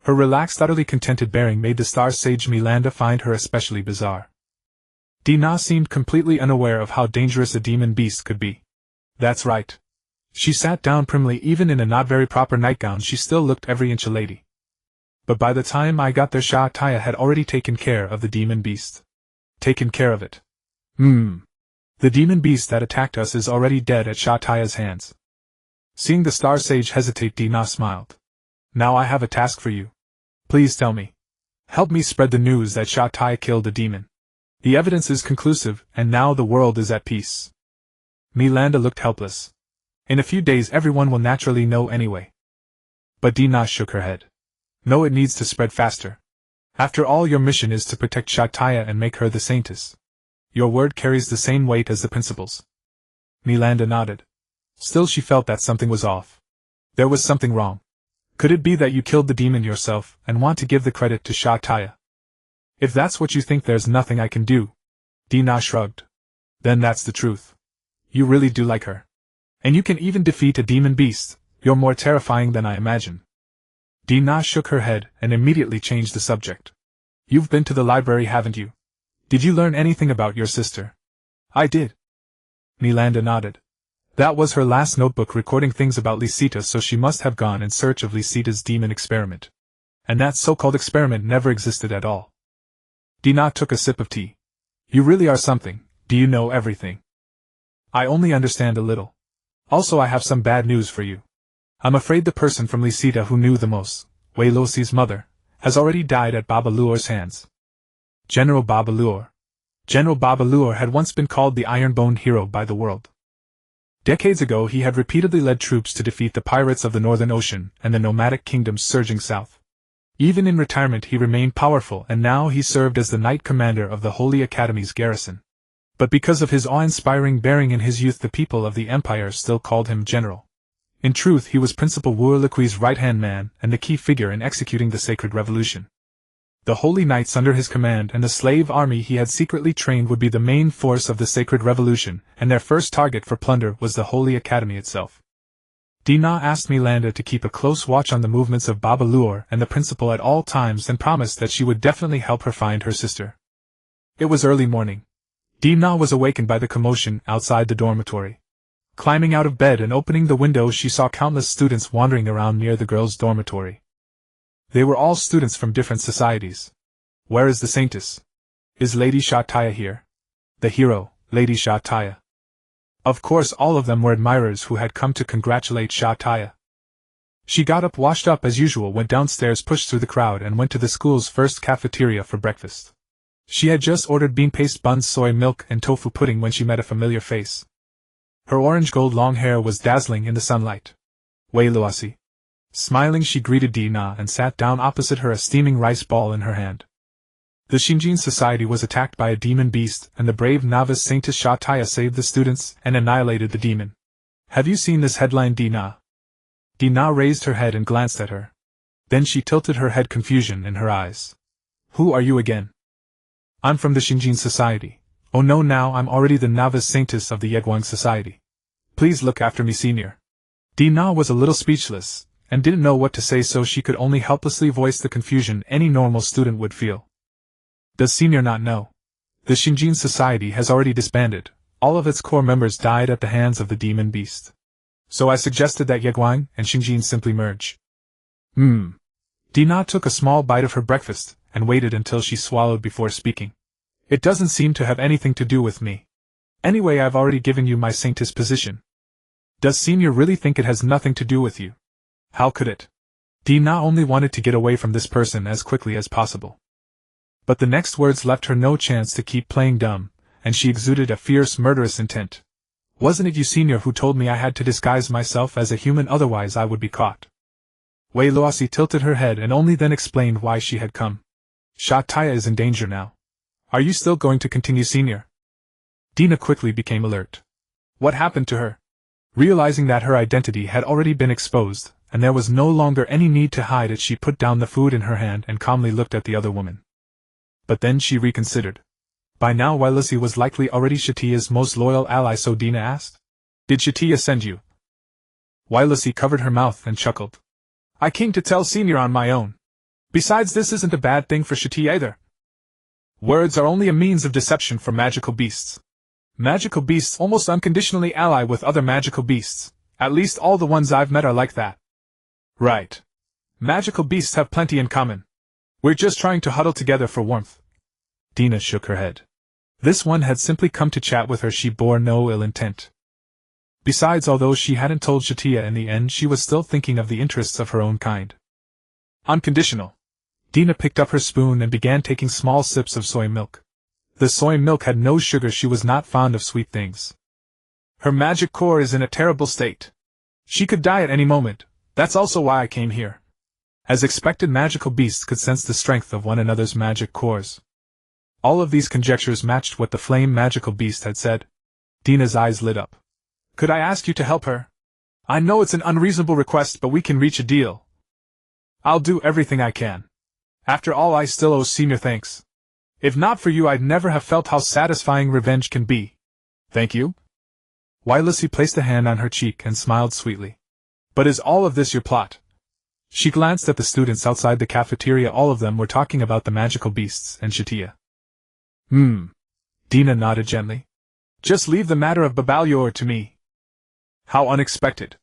Her relaxed, utterly contented bearing made the Star Sage Milanda find her especially bizarre. Dina seemed completely unaware of how dangerous a demon beast could be. That's right. She sat down primly. Even in a not very proper nightgown, she still looked every inch a lady. But by the time I got there, Satya had already taken care of the demon beast. Taken care of it? The demon beast that attacked us is already dead at Satya's hands. Seeing the Star Sage hesitate, Dina smiled. Now I have a task for you. Please tell me. Help me spread the news that Satya killed the demon. The evidence is conclusive, and now the world is at peace. Milanda looked helpless. In a few days everyone will naturally know anyway. But Dina shook her head. No, it needs to spread faster. After all, your mission is to protect Satya and make her the saintess. Your word carries the same weight as the principles. Milanda nodded. Still, she felt that something was off. There was something wrong. Could it be that you killed the demon yourself and want to give the credit to Satya? If that's what you think, there's nothing I can do. Dina shrugged. Then that's the truth. You really do like her. And you can even defeat a demon beast. You're more terrifying than I imagine. Dina shook her head and immediately changed the subject. You've been to the library, haven't you? Did you learn anything about your sister? I did. Milanda nodded. That was her last notebook recording things about Lisita, so she must have gone in search of Lisita's demon experiment. And that so-called experiment never existed at all. Dina took a sip of tea. You really are something. Do you know everything? I only understand a little. Also, I have some bad news for you. I'm afraid the person from Lisita who knew the most, Wei Luoxi's mother, has already died at Baba Luor's hands. General Baba Luor. General Baba Luor had once been called the iron-boned hero by the world. Decades ago he had repeatedly led troops to defeat the pirates of the Northern Ocean and the nomadic kingdoms surging south. Even in retirement he remained powerful, and now he served as the Knight Commander of the Holy Academy's garrison. But because of his awe-inspiring bearing in his youth, the people of the Empire still called him General. In truth, he was Principal Wu Liqui's right-hand man and the key figure in executing the sacred revolution. The holy knights under his command and the slave army he had secretly trained would be the main force of the sacred revolution, and their first target for plunder was the Holy Academy itself. Dina asked Milanda to keep a close watch on the movements of Baba Luor and the principal at all times and promised that she would definitely help her find her sister. It was early morning. Dina was awakened by the commotion outside the dormitory. Climbing out of bed and opening the window, she saw countless students wandering around near the girls' dormitory. They were all students from different societies. Where is the saintess? Is Lady Satya here? The hero, Lady Satya. Of course, all of them were admirers who had come to congratulate Satya. She got up, washed up as usual, went downstairs, pushed through the crowd, and went to the school's first cafeteria for breakfast. She had just ordered bean paste buns, soy milk, and tofu pudding when she met a familiar face. Her orange-gold long hair was dazzling in the sunlight. Wei Luosi. Smiling, she greeted Dina and sat down opposite her, a steaming rice ball in her hand. The Xinjiang Society was attacked by a demon beast, and the brave novice saintess Satya saved the students and annihilated the demon. Have you seen this headline, Dina? Dina raised her head and glanced at her. Then she tilted her head, confusion in her eyes. Who are you again? I'm from the Xinjiang Society. Oh no, now I'm already the novice saintess of the Yeguang Society. Please look after me, senior. Dina was a little speechless, and didn't know what to say, so she could only helplessly voice the confusion any normal student would feel. Does senior not know? The Xinjiang Society has already disbanded. All of its core members died at the hands of the demon beast. So I suggested that Yeguang and Xinjiang simply merge. Dina took a small bite of her breakfast, and waited until she swallowed before speaking. It doesn't seem to have anything to do with me. Anyway, I've already given you my saintess position. Does senior really think it has nothing to do with you? How could it? Dina only wanted to get away from this person as quickly as possible. But the next words left her no chance to keep playing dumb, and she exuded a fierce, murderous intent. Wasn't it you, senior, who told me I had to disguise myself as a human, otherwise I would be caught? Wei Luosi tilted her head and only then explained why she had come. Satya is in danger now. Are you still going to continue, senior? Dina quickly became alert. What happened to her? Realizing that her identity had already been exposed, and there was no longer any need to hide it, she put down the food in her hand and calmly looked at the other woman. But then she reconsidered. By now Wei Luosi was likely already Satya's most loyal ally, so Dina asked, Did Satya send you? Wei Luosi covered her mouth and chuckled. I came to tell senior on my own. Besides, this isn't a bad thing for Satya either. Words are only a means of deception for magical beasts. Magical beasts almost unconditionally ally with other magical beasts. At least all the ones I've met are like that. Right. Magical beasts have plenty in common. We're just trying to huddle together for warmth. Dina shook her head. This one had simply come to chat with her. She bore no ill intent. Besides, although she hadn't told Satya in the end, she was still thinking of the interests of her own kind. Unconditional. Dina picked up her spoon and began taking small sips of soy milk. The soy milk had no sugar. She was not fond of sweet things. Her magic core is in a terrible state. She could die at any moment. That's also why I came here. As expected, magical beasts could sense the strength of one another's magic cores. All of these conjectures matched what the flame magical beast had said. Dina's eyes lit up. Could I ask you to help her? I know it's an unreasonable request, but we can reach a deal. I'll do everything I can. After all, I still owe senior thanks. If not for you, I'd never have felt how satisfying revenge can be. Thank you? Wei Luosi placed a hand on her cheek and smiled sweetly. But is all of this your plot? She glanced at the students outside the cafeteria. All of them were talking about the magical beasts and Satya. Dina nodded gently. Just leave the matter of Babalyor to me. How unexpected.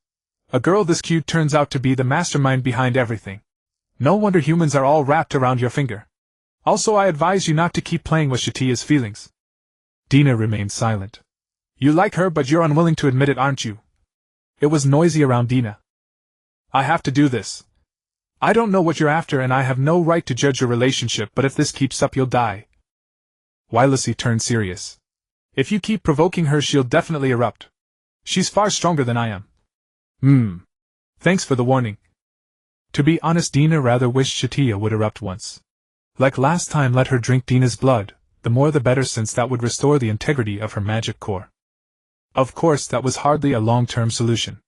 A girl this cute turns out to be the mastermind behind everything. No wonder humans are all wrapped around your finger. Also, I advise you not to keep playing with Satya's feelings. Dina remained silent. You like her, but you're unwilling to admit it, aren't you? It was noisy around Dina. I have to do this. I don't know what you're after, and I have no right to judge your relationship, but if this keeps up, you'll die. Wei Luosi turned serious. If you keep provoking her, she'll definitely erupt. She's far stronger than I am. Thanks for the warning. To be honest, Dina rather wished Satya would erupt once. Like last time, let her drink Dina's blood, the more the better, since that would restore the integrity of her magic core. Of course, that was hardly a long-term solution.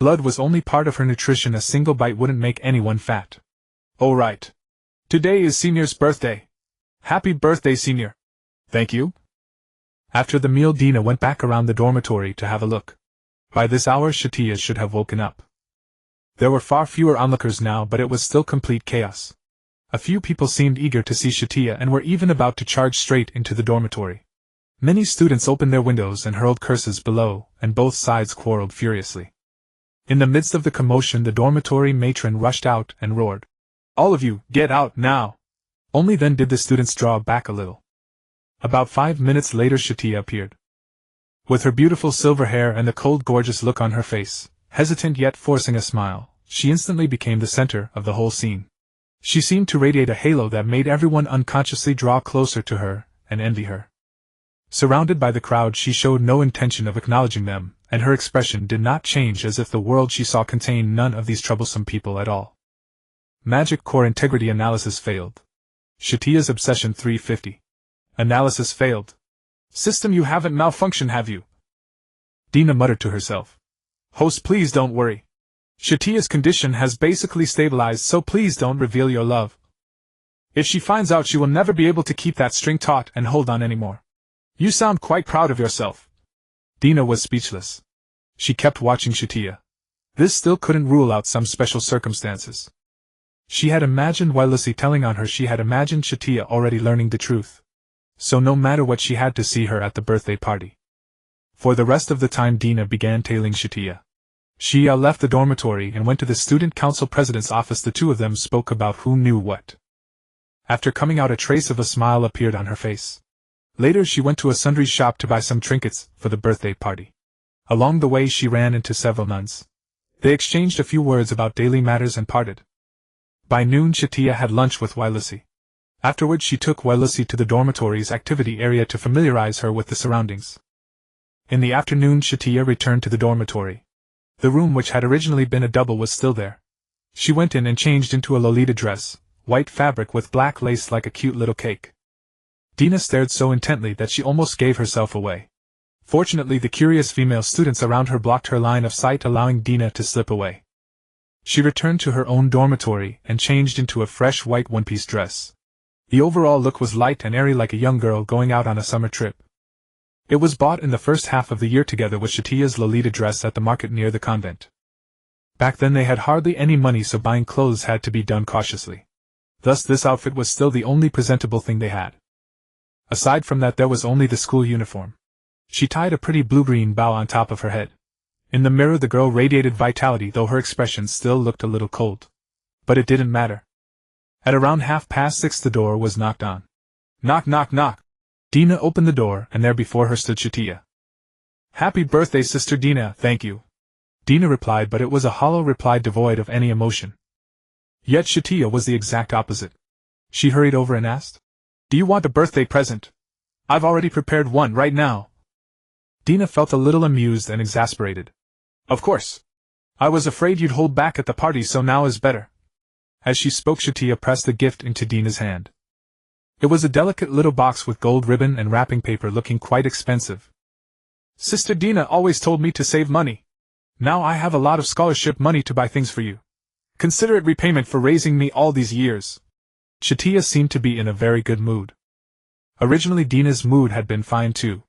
Blood was only part of her nutrition, a single bite wouldn't make anyone fat. Oh right. Today is Senior's birthday. Happy birthday, Senior. Thank you. After the meal, Dina went back around the dormitory to have a look. By this hour, Satya should have woken up. There were far fewer onlookers now, but it was still complete chaos. A few people seemed eager to see Satya and were even about to charge straight into the dormitory. Many students opened their windows and hurled curses below, and both sides quarreled furiously. In the midst of the commotion, the dormitory matron rushed out and roared, "All of you, get out now!" Only then did the students draw back a little. About 5 minutes later, Satya appeared. With her beautiful silver hair and the cold, gorgeous look on her face, hesitant yet forcing a smile, she instantly became the center of the whole scene. She seemed to radiate a halo that made everyone unconsciously draw closer to her and envy her. Surrounded by the crowd, she showed no intention of acknowledging them, and her expression did not change, as if the world she saw contained none of these troublesome people at all. Magic core integrity analysis failed. Satya's obsession 350. Analysis failed. System, you haven't malfunctioned, have you? Dina muttered to herself. Host, please don't worry. Satya's condition has basically stabilized, so please don't reveal your love. If she finds out, she will never be able to keep that string taut and hold on anymore. You sound quite proud of yourself. Dina was speechless. She kept watching Satya. This still couldn't rule out some special circumstances. She had imagined Wilusi telling on her, she had imagined Satya already learning the truth. So no matter what, she had to see her at the birthday party. For the rest of the time, Dina began tailing Satya. She left the dormitory and went to the student council president's office. The two of them spoke about who knew what. After coming out, a trace of a smile appeared on her face. Later, she went to a sundry shop to buy some trinkets for the birthday party. Along the way, she ran into several nuns. They exchanged a few words about daily matters and parted. By noon, Satya had lunch with Wilusi. Afterwards, she took Wilusi to the dormitory's activity area to familiarize her with the surroundings. In the afternoon, Satya returned to the dormitory. The room, which had originally been a double, was still there. She went in and changed into a Lolita dress, white fabric with black lace like a cute little cake. Dina stared so intently that she almost gave herself away. Fortunately, the curious female students around her blocked her line of sight, allowing Dina to slip away. She returned to her own dormitory and changed into a fresh white one-piece dress. The overall look was light and airy, like a young girl going out on a summer trip. It was bought in the first half of the year together with Satya's Lolita dress at the market near the convent. Back then they had hardly any money, so buying clothes had to be done cautiously. Thus this outfit was still the only presentable thing they had. Aside from that, there was only the school uniform. She tied a pretty blue-green bow on top of her head. In the mirror, the girl radiated vitality, though her expression still looked a little cold. But it didn't matter. At around 6:30, the door was knocked on. Knock, knock, knock. Dina opened the door, and there before her stood Satya. Happy birthday, Sister Dina, thank you. Dina replied, but it was a hollow reply devoid of any emotion. Yet Satya was the exact opposite. She hurried over and asked, Do you want a birthday present? I've already prepared one right now. Dina felt a little amused and exasperated. Of course. I was afraid you'd hold back at the party, so now is better. As she spoke, Satya pressed the gift into Dina's hand. It was a delicate little box with gold ribbon and wrapping paper, looking quite expensive. Sister Dina always told me to save money. Now I have a lot of scholarship money to buy things for you. Consider it repayment for raising me all these years. Satya seemed to be in a very good mood. Originally Dina's mood had been fine too.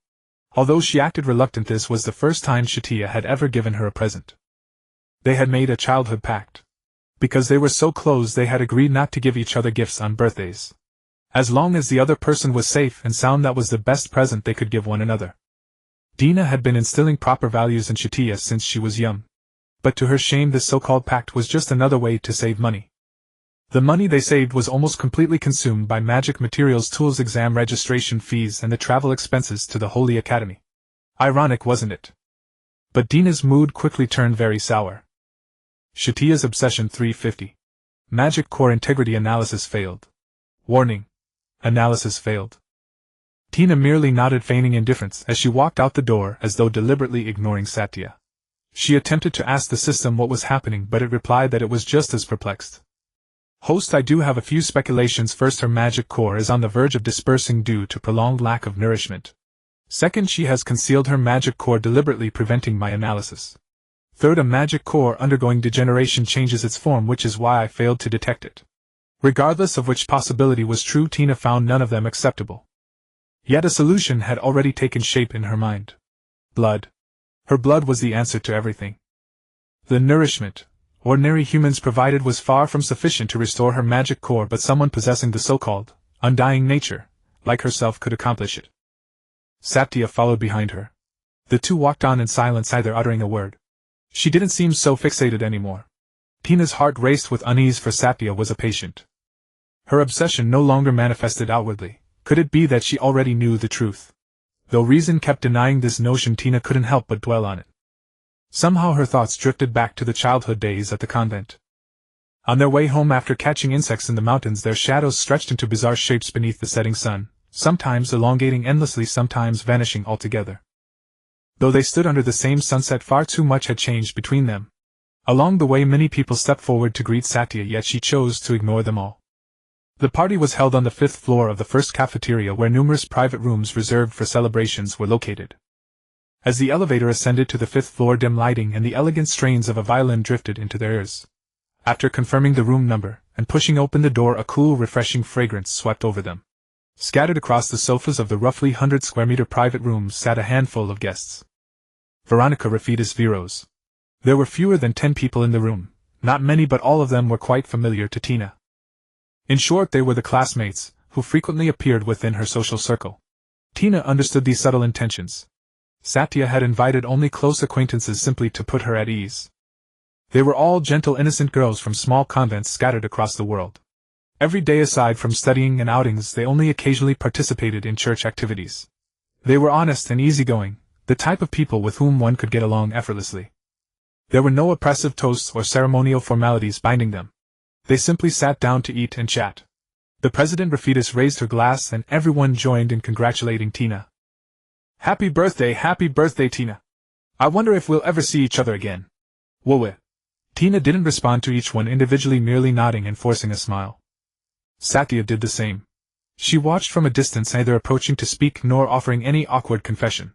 Although she acted reluctant, this was the first time Satya had ever given her a present. They had made a childhood pact. Because they were so close, they had agreed not to give each other gifts on birthdays. As long as the other person was safe and sound, that was the best present they could give one another. Dina had been instilling proper values in Satya since she was young. But to her shame, this so-called pact was just another way to save money. The money they saved was almost completely consumed by magic materials, tools, exam registration fees, and the travel expenses to the Holy Academy. Ironic, wasn't it? But Dina's mood quickly turned very sour. Satya's obsession 350. Magic core integrity analysis failed. Warning. Analysis failed. Dina merely nodded, feigning indifference, as she walked out the door, as though deliberately ignoring Satya. She attempted to ask the system what was happening, but it replied that it was just as perplexed. Host, I do have a few speculations. First, her magic core is on the verge of dispersing due to prolonged lack of nourishment. Second, she has concealed her magic core, deliberately preventing my analysis. Third, a magic core undergoing degeneration changes its form, which is why I failed to detect it. Regardless of which possibility was true, Tina found none of them acceptable. Yet a solution had already taken shape in her mind. Blood. Her blood was the answer to everything. The nourishment ordinary humans provided was far from sufficient to restore her magic core, but someone possessing the so-called undying nature, like herself, could accomplish it. Satya followed behind her. The two walked on in silence, neither uttering a word. She didn't seem so fixated anymore. Tina's heart raced with unease, for Satya was a patient. Her obsession no longer manifested outwardly. Could it be that she already knew the truth? Though reason kept denying this notion, Tina couldn't help but dwell on it. Somehow her thoughts drifted back to the childhood days at the convent. On their way home after catching insects in the mountains, their shadows stretched into bizarre shapes beneath the setting sun, sometimes elongating endlessly, sometimes vanishing altogether. Though they stood under the same sunset, far too much had changed between them. Along the way many people stepped forward to greet Satya, yet she chose to ignore them all. The party was held on the 5th floor of the first cafeteria, where numerous private rooms reserved for celebrations were located. As the elevator ascended to the 5th floor, dim lighting and the elegant strains of a violin drifted into their ears. After confirming the room number, and pushing open the door, a cool, refreshing fragrance swept over them. Scattered across the sofas of the roughly 100-square-meter private rooms sat a handful of guests. Veronica, Raphides, Viros. There were fewer than 10 people in the room, not many, but all of them were quite familiar to Tina. In short, they were the classmates, who frequently appeared within her social circle. Tina understood these subtle intentions. Satya had invited only close acquaintances simply to put her at ease. They were all gentle, innocent girls from small convents scattered across the world. Every day, aside from studying and outings, they only occasionally participated in church activities. They were honest and easygoing, the type of people with whom one could get along effortlessly. There were no oppressive toasts or ceremonial formalities binding them. They simply sat down to eat and chat. The president, Raphides, raised her glass and everyone joined in congratulating Tina. Happy birthday, Tina. I wonder if we'll ever see each other again. Will it? Tina didn't respond to each one individually, merely nodding and forcing a smile. Satya did the same. She watched from a distance, neither approaching to speak nor offering any awkward confession.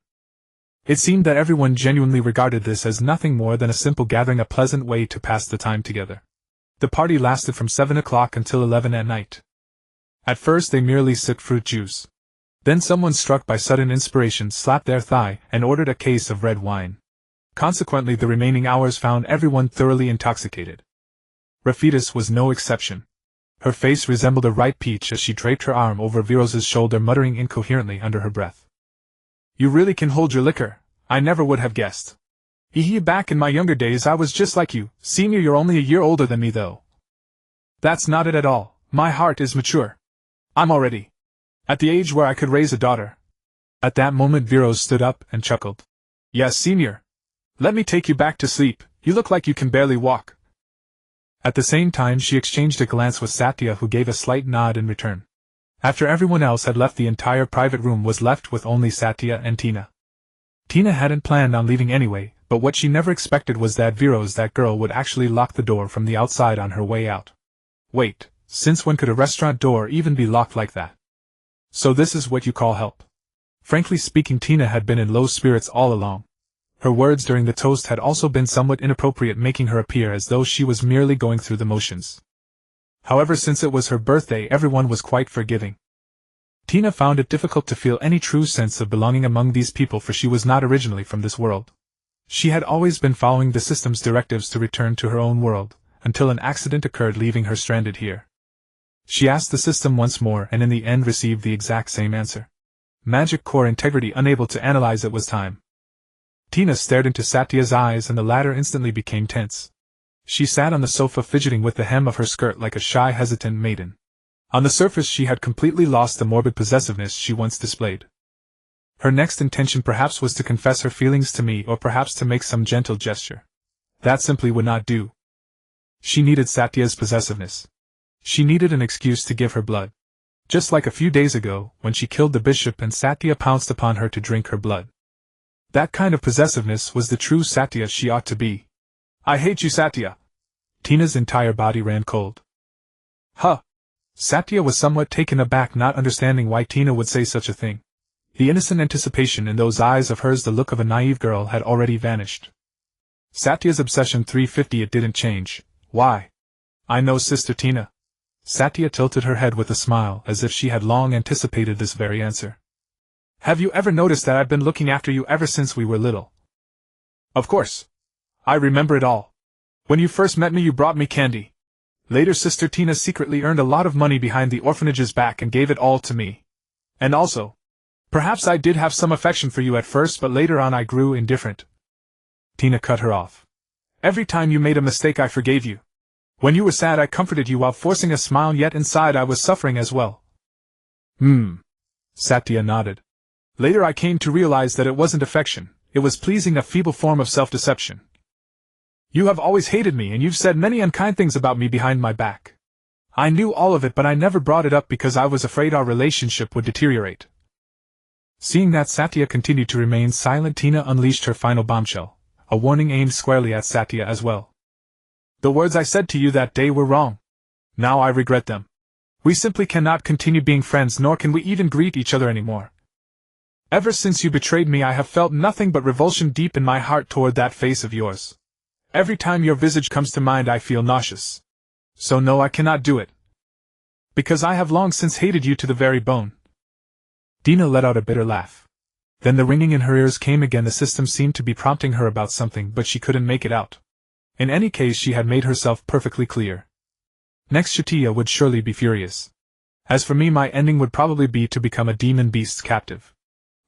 It seemed that everyone genuinely regarded this as nothing more than a simple gathering, a pleasant way to pass the time together. The party lasted from 7 o'clock until 11 at night. At first they merely sipped fruit juice. Then someone, struck by sudden inspiration, slapped their thigh and ordered a case of red wine. Consequently, the remaining hours found everyone thoroughly intoxicated. Raphides was no exception. Her face resembled a ripe peach as she draped her arm over Viros's shoulder, muttering incoherently under her breath. You really can hold your liquor. I never would have guessed. Back in my younger days I was just like you, Senior. You're only a year older than me, though. That's not it at all. My heart is mature. I'm already at the age where I could raise a daughter. At that moment Viros stood up and chuckled. Yes, Senior. Let me take you back to sleep. You look like you can barely walk. At the same time she exchanged a glance with Satya, who gave a slight nod in return. After everyone else had left, the entire private room was left with only Satya and Tina. Tina hadn't planned on leaving anyway, but what she never expected was that Viros, that girl, would actually lock the door from the outside on her way out. Wait, since when could a restaurant door even be locked like that? So this is what you call help? Frankly speaking, Tina had been in low spirits all along. Her words during the toast had also been somewhat inappropriate, making her appear as though she was merely going through the motions. However, since it was her birthday, everyone was quite forgiving. Tina found it difficult to feel any true sense of belonging among these people, for she was not originally from this world. She had always been following the system's directives to return to her own world, until an accident occurred, leaving her stranded here. She asked the system once more and in the end received the exact same answer. Magic core integrity. Unable to analyze it was time. Tina stared into Satya's eyes and the latter instantly became tense. She sat on the sofa fidgeting with the hem of her skirt like a shy, hesitant maiden. On the surface she had completely lost the morbid possessiveness she once displayed. Her next intention perhaps was to confess her feelings to me, or perhaps to make some gentle gesture. That simply would not do. She needed Satya's possessiveness. She needed an excuse to give her blood. Just like a few days ago, when she killed the bishop and Satya pounced upon her to drink her blood. That kind of possessiveness was the true Satya she ought to be. I hate you, Satya. Tina's entire body ran cold. Huh. Satya was somewhat taken aback, not understanding why Tina would say such a thing. The innocent anticipation in those eyes of hers, the look of a naive girl, had already vanished. Satya's obsession 350. It didn't change. Why? I know, Sister Tina. Satya tilted her head with a smile, as if she had long anticipated this very answer. Have you ever noticed that I've been looking after you ever since we were little? Of course. I remember it all. When you first met me, you brought me candy. Later, Sister Tina secretly earned a lot of money behind the orphanage's back and gave it all to me. And also, perhaps I did have some affection for you at first, but later on I grew indifferent. Tina cut her off. Every time you made a mistake, I forgave you. When you were sad, I comforted you while forcing a smile, yet inside I was suffering as well. Satya nodded. Later I came to realize that it wasn't affection, it was pleasing, a feeble form of self-deception. You have always hated me, and you've said many unkind things about me behind my back. I knew all of it, but I never brought it up because I was afraid our relationship would deteriorate. Seeing that Satya continued to remain silent, Tina unleashed her final bombshell, a warning aimed squarely at Satya as well. The words I said to you that day were wrong. Now I regret them. We simply cannot continue being friends, nor can we even greet each other anymore. Ever since you betrayed me, I have felt nothing but revulsion deep in my heart toward that face of yours. Every time your visage comes to mind, I feel nauseous. So no, I cannot do it. Because I have long since hated you to the very bone. Tina let out a bitter laugh. Then the ringing in her ears came again. The system seemed to be prompting her about something, but she couldn't make it out. In any case, she had made herself perfectly clear. Next, Satya would surely be furious. As for me, my ending would probably be to become a demon beast's captive.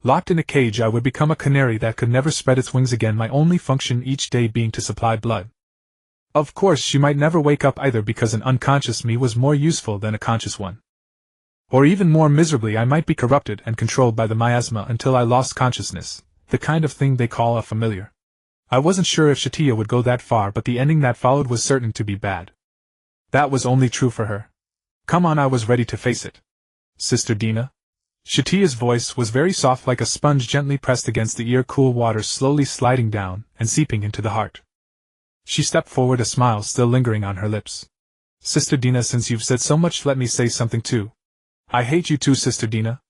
Locked in a cage, I would become a canary that could never spread its wings again, my only function each day being to supply blood. Of course, she might never wake up either, because an unconscious me was more useful than a conscious one. Or even more miserably, I might be corrupted and controlled by the miasma until I lost consciousness, the kind of thing they call a familiar. I wasn't sure if Satya would go that far, but the ending that followed was certain to be bad. That was only true for her. Come on, I was ready to face it. Sister Dina? Satya's voice was very soft, like a sponge gently pressed against the ear, cool water slowly sliding down and seeping into the heart. She stepped forward, a smile still lingering on her lips. Sister Dina, since you've said so much, let me say something too. I hate you too, Sister Dina.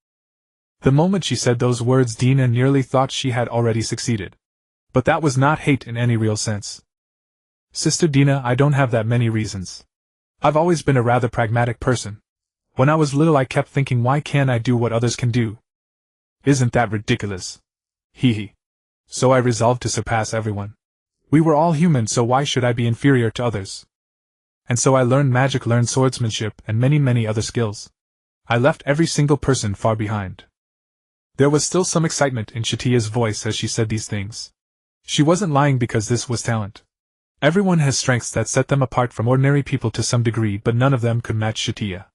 The moment she said those words, Dina nearly thought she had already succeeded. But that was not hate in any real sense. Sister Dina, I don't have that many reasons. I've always been a rather pragmatic person. When I was little, I kept thinking, why can't I do what others can do? Isn't that ridiculous? Hee. So I resolved to surpass everyone. We were all human, so why should I be inferior to others? And so I learned magic, learned swordsmanship, and many other skills. I left every single person far behind. There was still some excitement in Satya's voice as she said these things. She wasn't lying, because this was talent. Everyone has strengths that set them apart from ordinary people to some degree, but none of them could match Satya.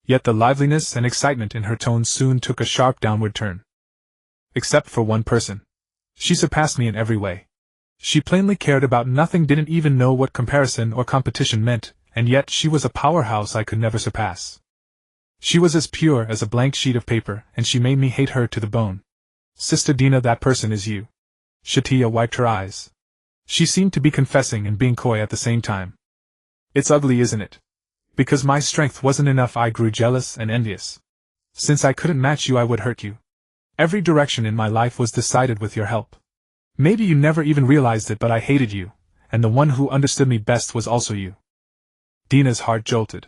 Yet the liveliness and excitement in her tone soon took a sharp downward turn. Except for one person. She surpassed me in every way. She plainly cared about nothing, didn't even know what comparison or competition meant, and yet she was a powerhouse I could never surpass. She was as pure as a blank sheet of paper, and she made me hate her to the bone. Sister Dina, that person is you. Satya wiped her eyes. She seemed to be confessing and being coy at the same time. It's ugly, isn't it? Because my strength wasn't enough, I grew jealous and envious. Since I couldn't match you, I would hurt you. Every direction in my life was decided with your help. Maybe you never even realized it, but I hated you, and the one who understood me best was also you. Dina's heart jolted.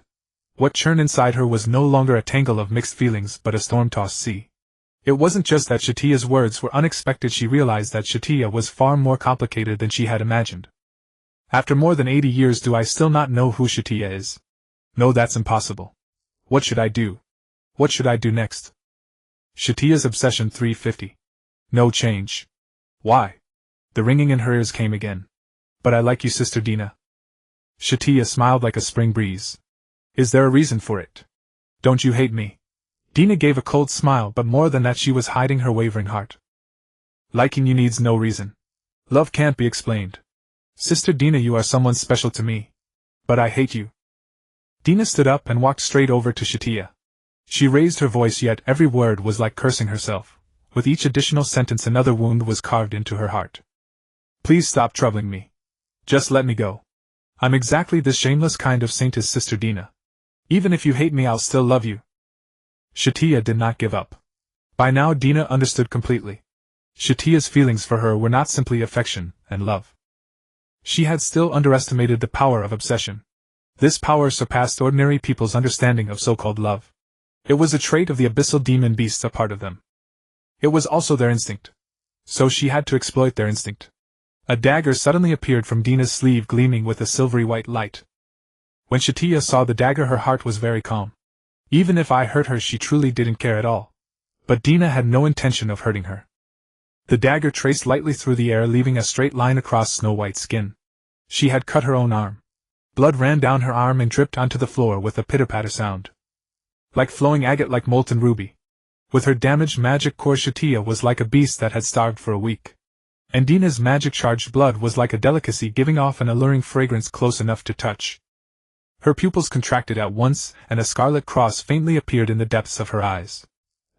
What churned inside her was no longer a tangle of mixed feelings, but a storm-tossed sea. It wasn't just that Satya's words were unexpected, she realized that Satya was far more complicated than she had imagined. After more than 80 years, do I still not know who Satya is? No, that's impossible. What should I do? What should I do next? Satya's obsession 350. No change. Why? The ringing in her ears came again. But I like you, Sister Dina. Satya smiled like a spring breeze. Is there a reason for it? Don't you hate me? Dina gave a cold smile, but more than that, she was hiding her wavering heart. Liking you needs no reason. Love can't be explained. Sister Dina, you are someone special to me. But I hate you. Dina stood up and walked straight over to Satya. She raised her voice, yet every word was like cursing herself. With each additional sentence, another wound was carved into her heart. Please stop troubling me. Just let me go. I'm exactly the shameless kind of saint as Sister Dina. Even if you hate me, I'll still love you. Satya did not give up. By now Dina understood completely. Satya's feelings for her were not simply affection and love. She had still underestimated the power of obsession. This power surpassed ordinary people's understanding of so-called love. It was a trait of the abyssal demon beasts, a part of them. It was also their instinct. So she had to exploit their instinct. A dagger suddenly appeared from Dina's sleeve, gleaming with a silvery white light. When Satya saw the dagger, her heart was very calm. Even if I hurt her, she truly didn't care at all. But Dina had no intention of hurting her. The dagger traced lightly through the air, leaving a straight line across snow-white skin. She had cut her own arm. Blood ran down her arm and dripped onto the floor with a pitter-patter sound. Like flowing agate, like molten ruby. With her damaged magic core, Satya was like a beast that had starved for a week. And Dina's magic-charged blood was like a delicacy, giving off an alluring fragrance close enough to touch. Her pupils contracted at once, and a scarlet cross faintly appeared in the depths of her eyes.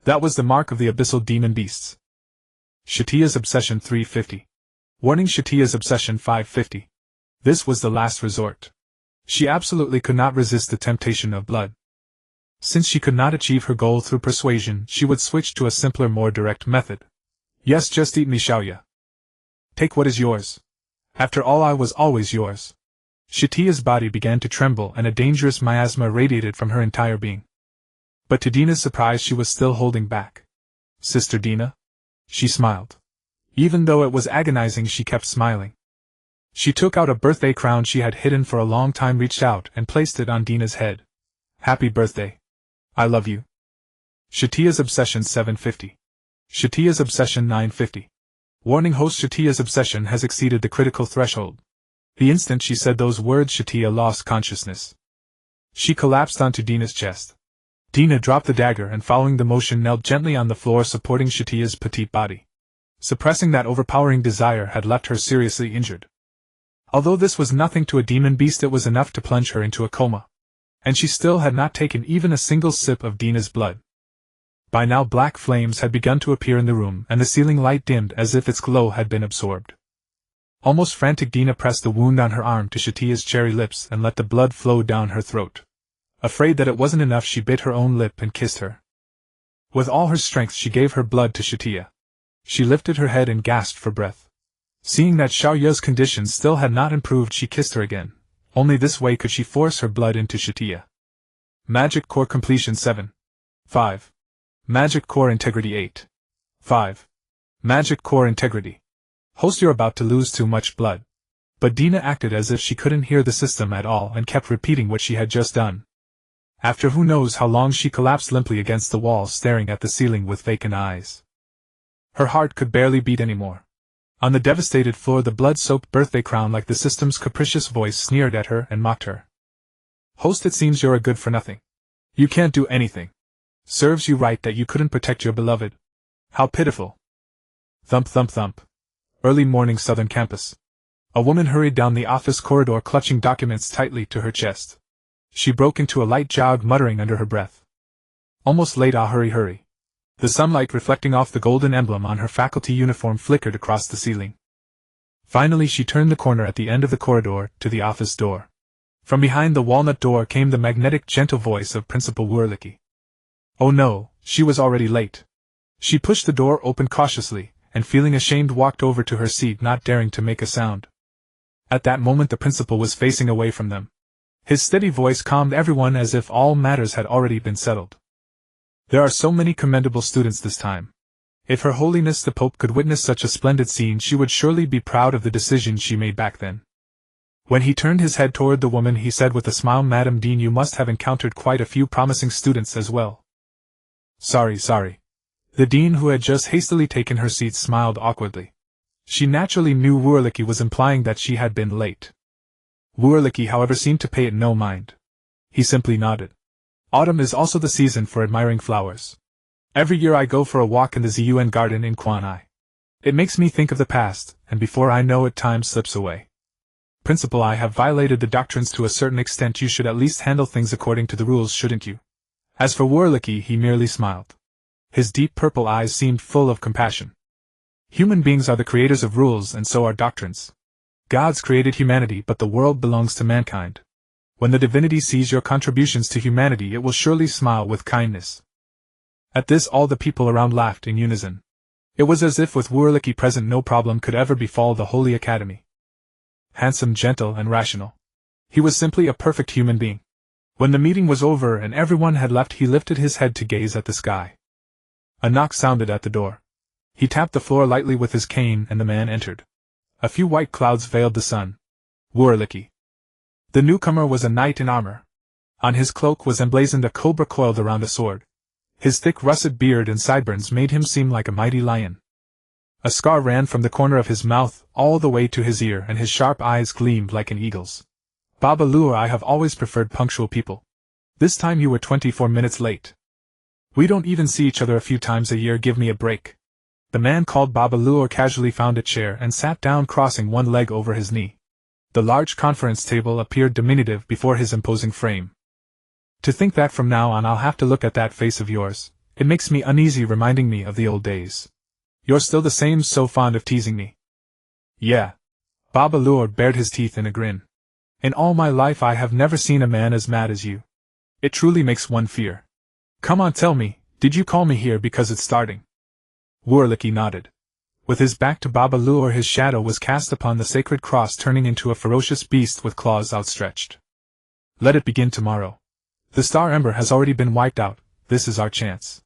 That was the mark of the abyssal demon beasts. Satya's obsession 350. Warning: Satya's obsession 550. This was the last resort. She absolutely could not resist the temptation of blood. Since she could not achieve her goal through persuasion, she would switch to a simpler, more direct method. Yes, just eat me, Satya. Take what is yours. After all, I was always yours. Satya's body began to tremble, and a dangerous miasma radiated from her entire being. But to Dina's surprise, she was still holding back. Sister Dina? She smiled. Even though it was agonizing, she kept smiling. She took out a birthday crown she had hidden for a long time, reached out, and placed it on Dina's head. Happy birthday. I love you. Satya's obsession 750. Satya's obsession 950. Warning: host: Satya's obsession has exceeded the critical threshold. The instant she said those words, Satya lost consciousness. She collapsed onto Dina's chest. Dina dropped the dagger and, following the motion, knelt gently on the floor, supporting Satya's petite body. Suppressing that overpowering desire had left her seriously injured. Although this was nothing to a demon beast, it was enough to plunge her into a coma. And she still had not taken even a single sip of Dina's blood. By now black flames had begun to appear in the room, and the ceiling light dimmed as if its glow had been absorbed. Almost frantic, Dina pressed the wound on her arm to Satya's cherry lips and let the blood flow down her throat. Afraid that it wasn't enough, she bit her own lip and kissed her. With all her strength she gave her blood to Satya. She lifted her head and gasped for breath. Seeing that Satya's condition still had not improved, she kissed her again. Only this way could she force her blood into Satya. Magic Core Completion 7. 5. Magic Core Integrity 8. 5. Magic Core Integrity. Host: you're about to lose too much blood. But Dina acted as if she couldn't hear the system at all and kept repeating what she had just done. After who knows how long, she collapsed limply against the wall, staring at the ceiling with vacant eyes. Her heart could barely beat anymore. On the devastated floor, the blood-soaked birthday crown, like the system's capricious voice, sneered at her and mocked her. Host: it seems you're a good-for-nothing. You can't do anything. Serves you right that you couldn't protect your beloved. How pitiful. Thump, thump, thump. Early morning, Southern Campus. A woman hurried down the office corridor, clutching documents tightly to her chest. She broke into a light jog, muttering under her breath. Almost late, hurry, hurry. The sunlight reflecting off the golden emblem on her faculty uniform flickered across the ceiling. Finally she turned the corner at the end of the corridor to the office door. From behind the walnut door came the magnetic, gentle voice of Principal Wurlicki. Oh no, she was already late. She pushed the door open cautiously, and feeling ashamed walked over to her seat, not daring to make a sound. At that moment the principal was facing away from them. His steady voice calmed everyone as if all matters had already been settled. There are so many commendable students this time. If Her Holiness the Pope could witness such a splendid scene, she would surely be proud of the decision she made back then. When he turned his head toward the woman, he said with a smile, Madam Dean, you must have encountered quite a few promising students as well. Sorry. The dean, who had just hastily taken her seat, smiled awkwardly. She naturally knew Wurlicki was implying that she had been late. Wurlicki, however, seemed to pay it no mind. He simply nodded. Autumn is also the season for admiring flowers. Every year I go for a walk in the Zun garden in Kwanai. It makes me think of the past, and before I know it, time slips away. Principal, I have violated the doctrines to a certain extent. You should at least handle things according to the rules, shouldn't you? As for Wurlicki, he merely smiled. His deep purple eyes seemed full of compassion. Human beings are the creators of rules, and so are doctrines. Gods created humanity, but the world belongs to mankind. When the divinity sees your contributions to humanity, it will surely smile with kindness. At this all the people around laughed in unison. It was as if with Wurlicki present no problem could ever befall the Holy Academy. handsome, gentle, and rational. He was simply a perfect human being. When the meeting was over and everyone had left, he lifted his head to gaze at the sky. A knock sounded at the door. He tapped the floor lightly with his cane and the man entered. A few white clouds veiled the sun. Wurliki. The newcomer was a knight in armor. On his cloak was emblazoned a cobra coiled around a sword. His thick russet beard and sideburns made him seem like a mighty lion. A scar ran from the corner of his mouth all the way to his ear, and his sharp eyes gleamed like an eagle's. Baba Lure, I have always preferred punctual people. This time you were 24 minutes late. We don't even see each other a few times a year, give me a break. The man called Baba Lure casually found a chair and sat down, crossing one leg over his knee. The large conference table appeared diminutive before his imposing frame. To think that from now on I'll have to look at that face of yours, it makes me uneasy, reminding me of the old days. You're still the same, so fond of teasing me. Yeah. Baba Lure bared his teeth in a grin. In all my life I have never seen a man as mad as you. It truly makes one fear. Come on, tell me, did you call me here because it's starting? Wurliki nodded. With his back to Baba Lure, his shadow was cast upon the sacred cross, turning into a ferocious beast with claws outstretched. Let it begin tomorrow. The star ember has already been wiped out, this is our chance.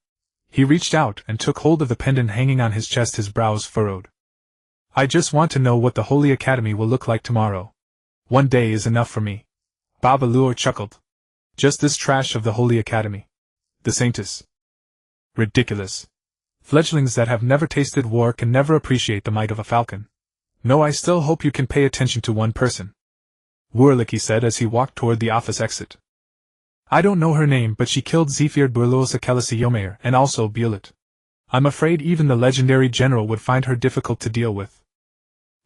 He reached out and took hold of the pendant hanging on his chest, his brows furrowed. I just want to know what the Holy Academy will look like tomorrow. One day is enough for me. Baba Lure chuckled. Just this trash of the Holy Academy. The Saints. Ridiculous. Fledglings that have never tasted war can never appreciate the might of a falcon. No, I still hope you can pay attention to one person. Wurliki said as he walked toward the office exit. I don't know her name, but she killed Zephyr Burlos Akelisi Yomayer and also Bulet. I'm afraid even the legendary general would find her difficult to deal with.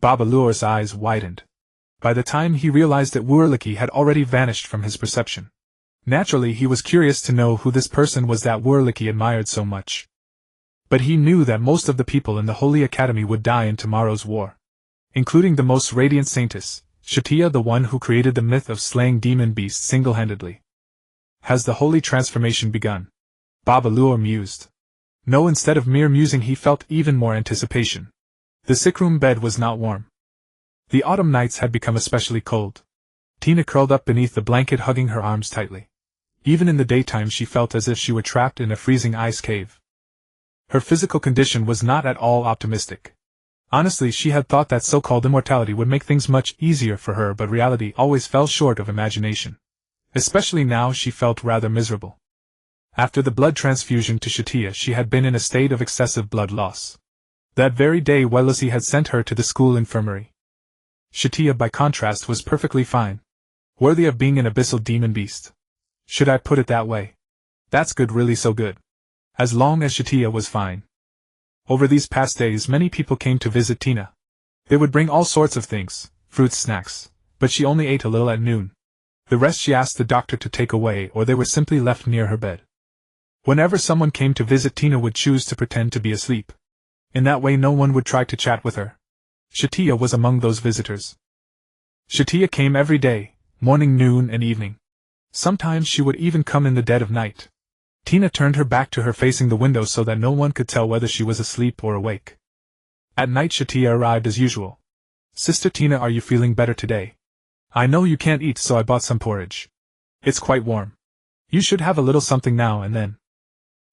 Baba Lure's eyes widened. By the time he realized that Wurliki had already vanished from his perception. Naturally, he was curious to know who this person was that Wurliki admired so much. But he knew that most of the people in the Holy Academy would die in tomorrow's war. Including the most radiant saintess, Satya, the one who created the myth of slaying demon beasts single-handedly. Has the holy transformation begun? Baba Lure mused. No, instead of mere musing he felt even more anticipation. The sickroom bed was not warm. The autumn nights had become especially cold. Tina curled up beneath the blanket, hugging her arms tightly. Even in the daytime she felt as if she were trapped in a freezing ice cave. Her physical condition was not at all optimistic. Honestly, she had thought that so-called immortality would make things much easier for her, but reality always fell short of imagination. Especially now she felt rather miserable. After the blood transfusion to Satya, she had been in a state of excessive blood loss. That very day Wellesley had sent her to the school infirmary. Satya, by contrast, was perfectly fine. Worthy of being an abyssal demon beast. Should I put it that way? That's good, really so good. As long as Satya was fine. Over these past days many people came to visit Tina. They would bring all sorts of things, fruits, snacks, but she only ate a little at noon. The rest she asked the doctor to take away, or they were simply left near her bed. Whenever someone came to visit, Tina would choose to pretend to be asleep. In that way no one would try to chat with her. Satya was among those visitors. Satya came every day, morning, noon, and evening. Sometimes she would even come in the dead of night. Tina turned her back to her, facing the window so that no one could tell whether she was asleep or awake. At night Satya arrived as usual. Sister Tina, are you feeling better today? I know you can't eat, so I bought some porridge. It's quite warm. You should have a little something now and then.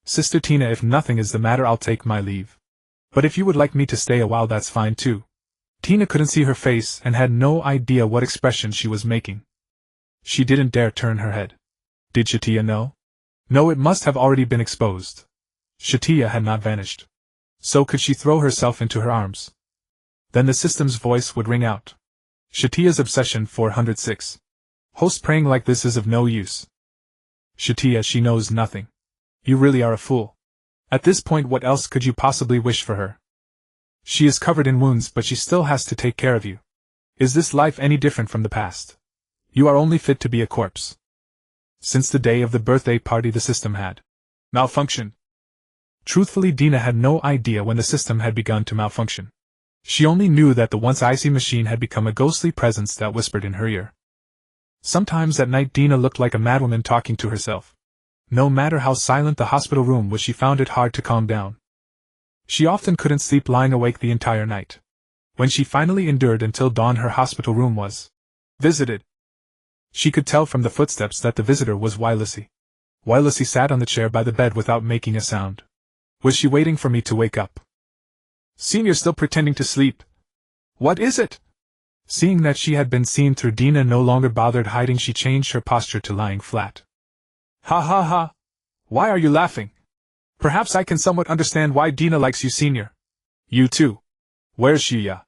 Sister Tina, if nothing is the matter I'll take my leave. But if you would like me to stay a while, that's fine too. Tina couldn't see her face and had no idea what expression she was making. She didn't dare turn her head. Did Satya know? No, it must have already been exposed. Satya had not vanished. So could she throw herself into her arms? Then the system's voice would ring out. Satya's obsession 406. Host, praying like this is of no use. Satya, she knows nothing. You really are a fool. At this point, what else could you possibly wish for her? She is covered in wounds, but she still has to take care of you. Is this life any different from the past? You are only fit to be a corpse. Since the day of the birthday party, the system had malfunctioned. Truthfully, Dina had no idea when the system had begun to malfunction. She only knew that the once icy machine had become a ghostly presence that whispered in her ear. Sometimes at night Dina looked like a madwoman talking to herself. No matter how silent the hospital room was, she found it hard to calm down. She often couldn't sleep, lying awake the entire night. When she finally endured until dawn, her hospital room was visited. She could tell from the footsteps that the visitor was Yandere. Yandere sat on the chair by the bed without making a sound. Was she waiting for me to wake up? Senior still pretending to sleep. What is it? Seeing that she had been seen through, Dina no longer bothered hiding. She changed her posture to lying flat. Ha ha ha! Why are you laughing? Perhaps I can somewhat understand why Dina likes you, Senior. You too. Where's she, ya?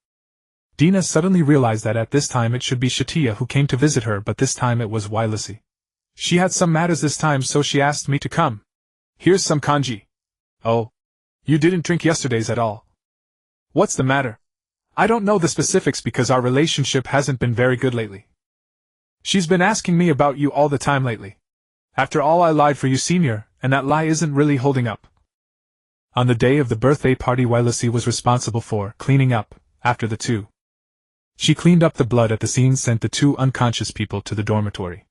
Dina suddenly realized that at this time it should be Satya who came to visit her, but this time it was Yandere. She had some matters this time, so she asked me to come. Here's some kanji. Oh. You didn't drink yesterday's at all. What's the matter? I don't know the specifics because our relationship hasn't been very good lately. She's been asking me about you all the time lately. After all, I lied for you, Senior, and that lie isn't really holding up. On the day of the birthday party, Yandere was responsible for cleaning up after the two. She cleaned up the blood at the scene, sent the two unconscious people to the dormitory.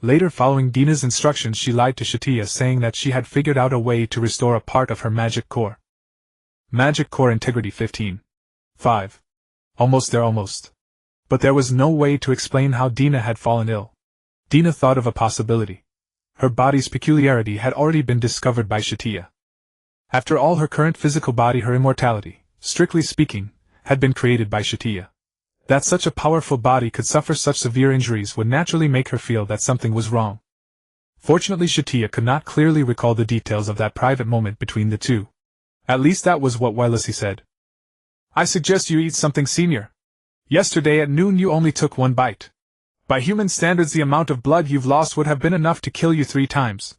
Later, following Dina's instructions, she lied to Satya, saying that she had figured out a way to restore a part of her magic core. Magic core integrity 15.5. Almost there, almost. But there was no way to explain how Dina had fallen ill. Dina thought of a possibility. Her body's peculiarity had already been discovered by Satya. After all, her current physical body, her immortality, strictly speaking, had been created by Satya. That such a powerful body could suffer such severe injuries would naturally make her feel that something was wrong. Fortunately, Satya could not clearly recall the details of that private moment between the two. At least that was what Yandere said. I suggest you eat something, Senior. Yesterday at noon you only took one bite. By human standards, the amount of blood you've lost would have been enough to kill you 3 times.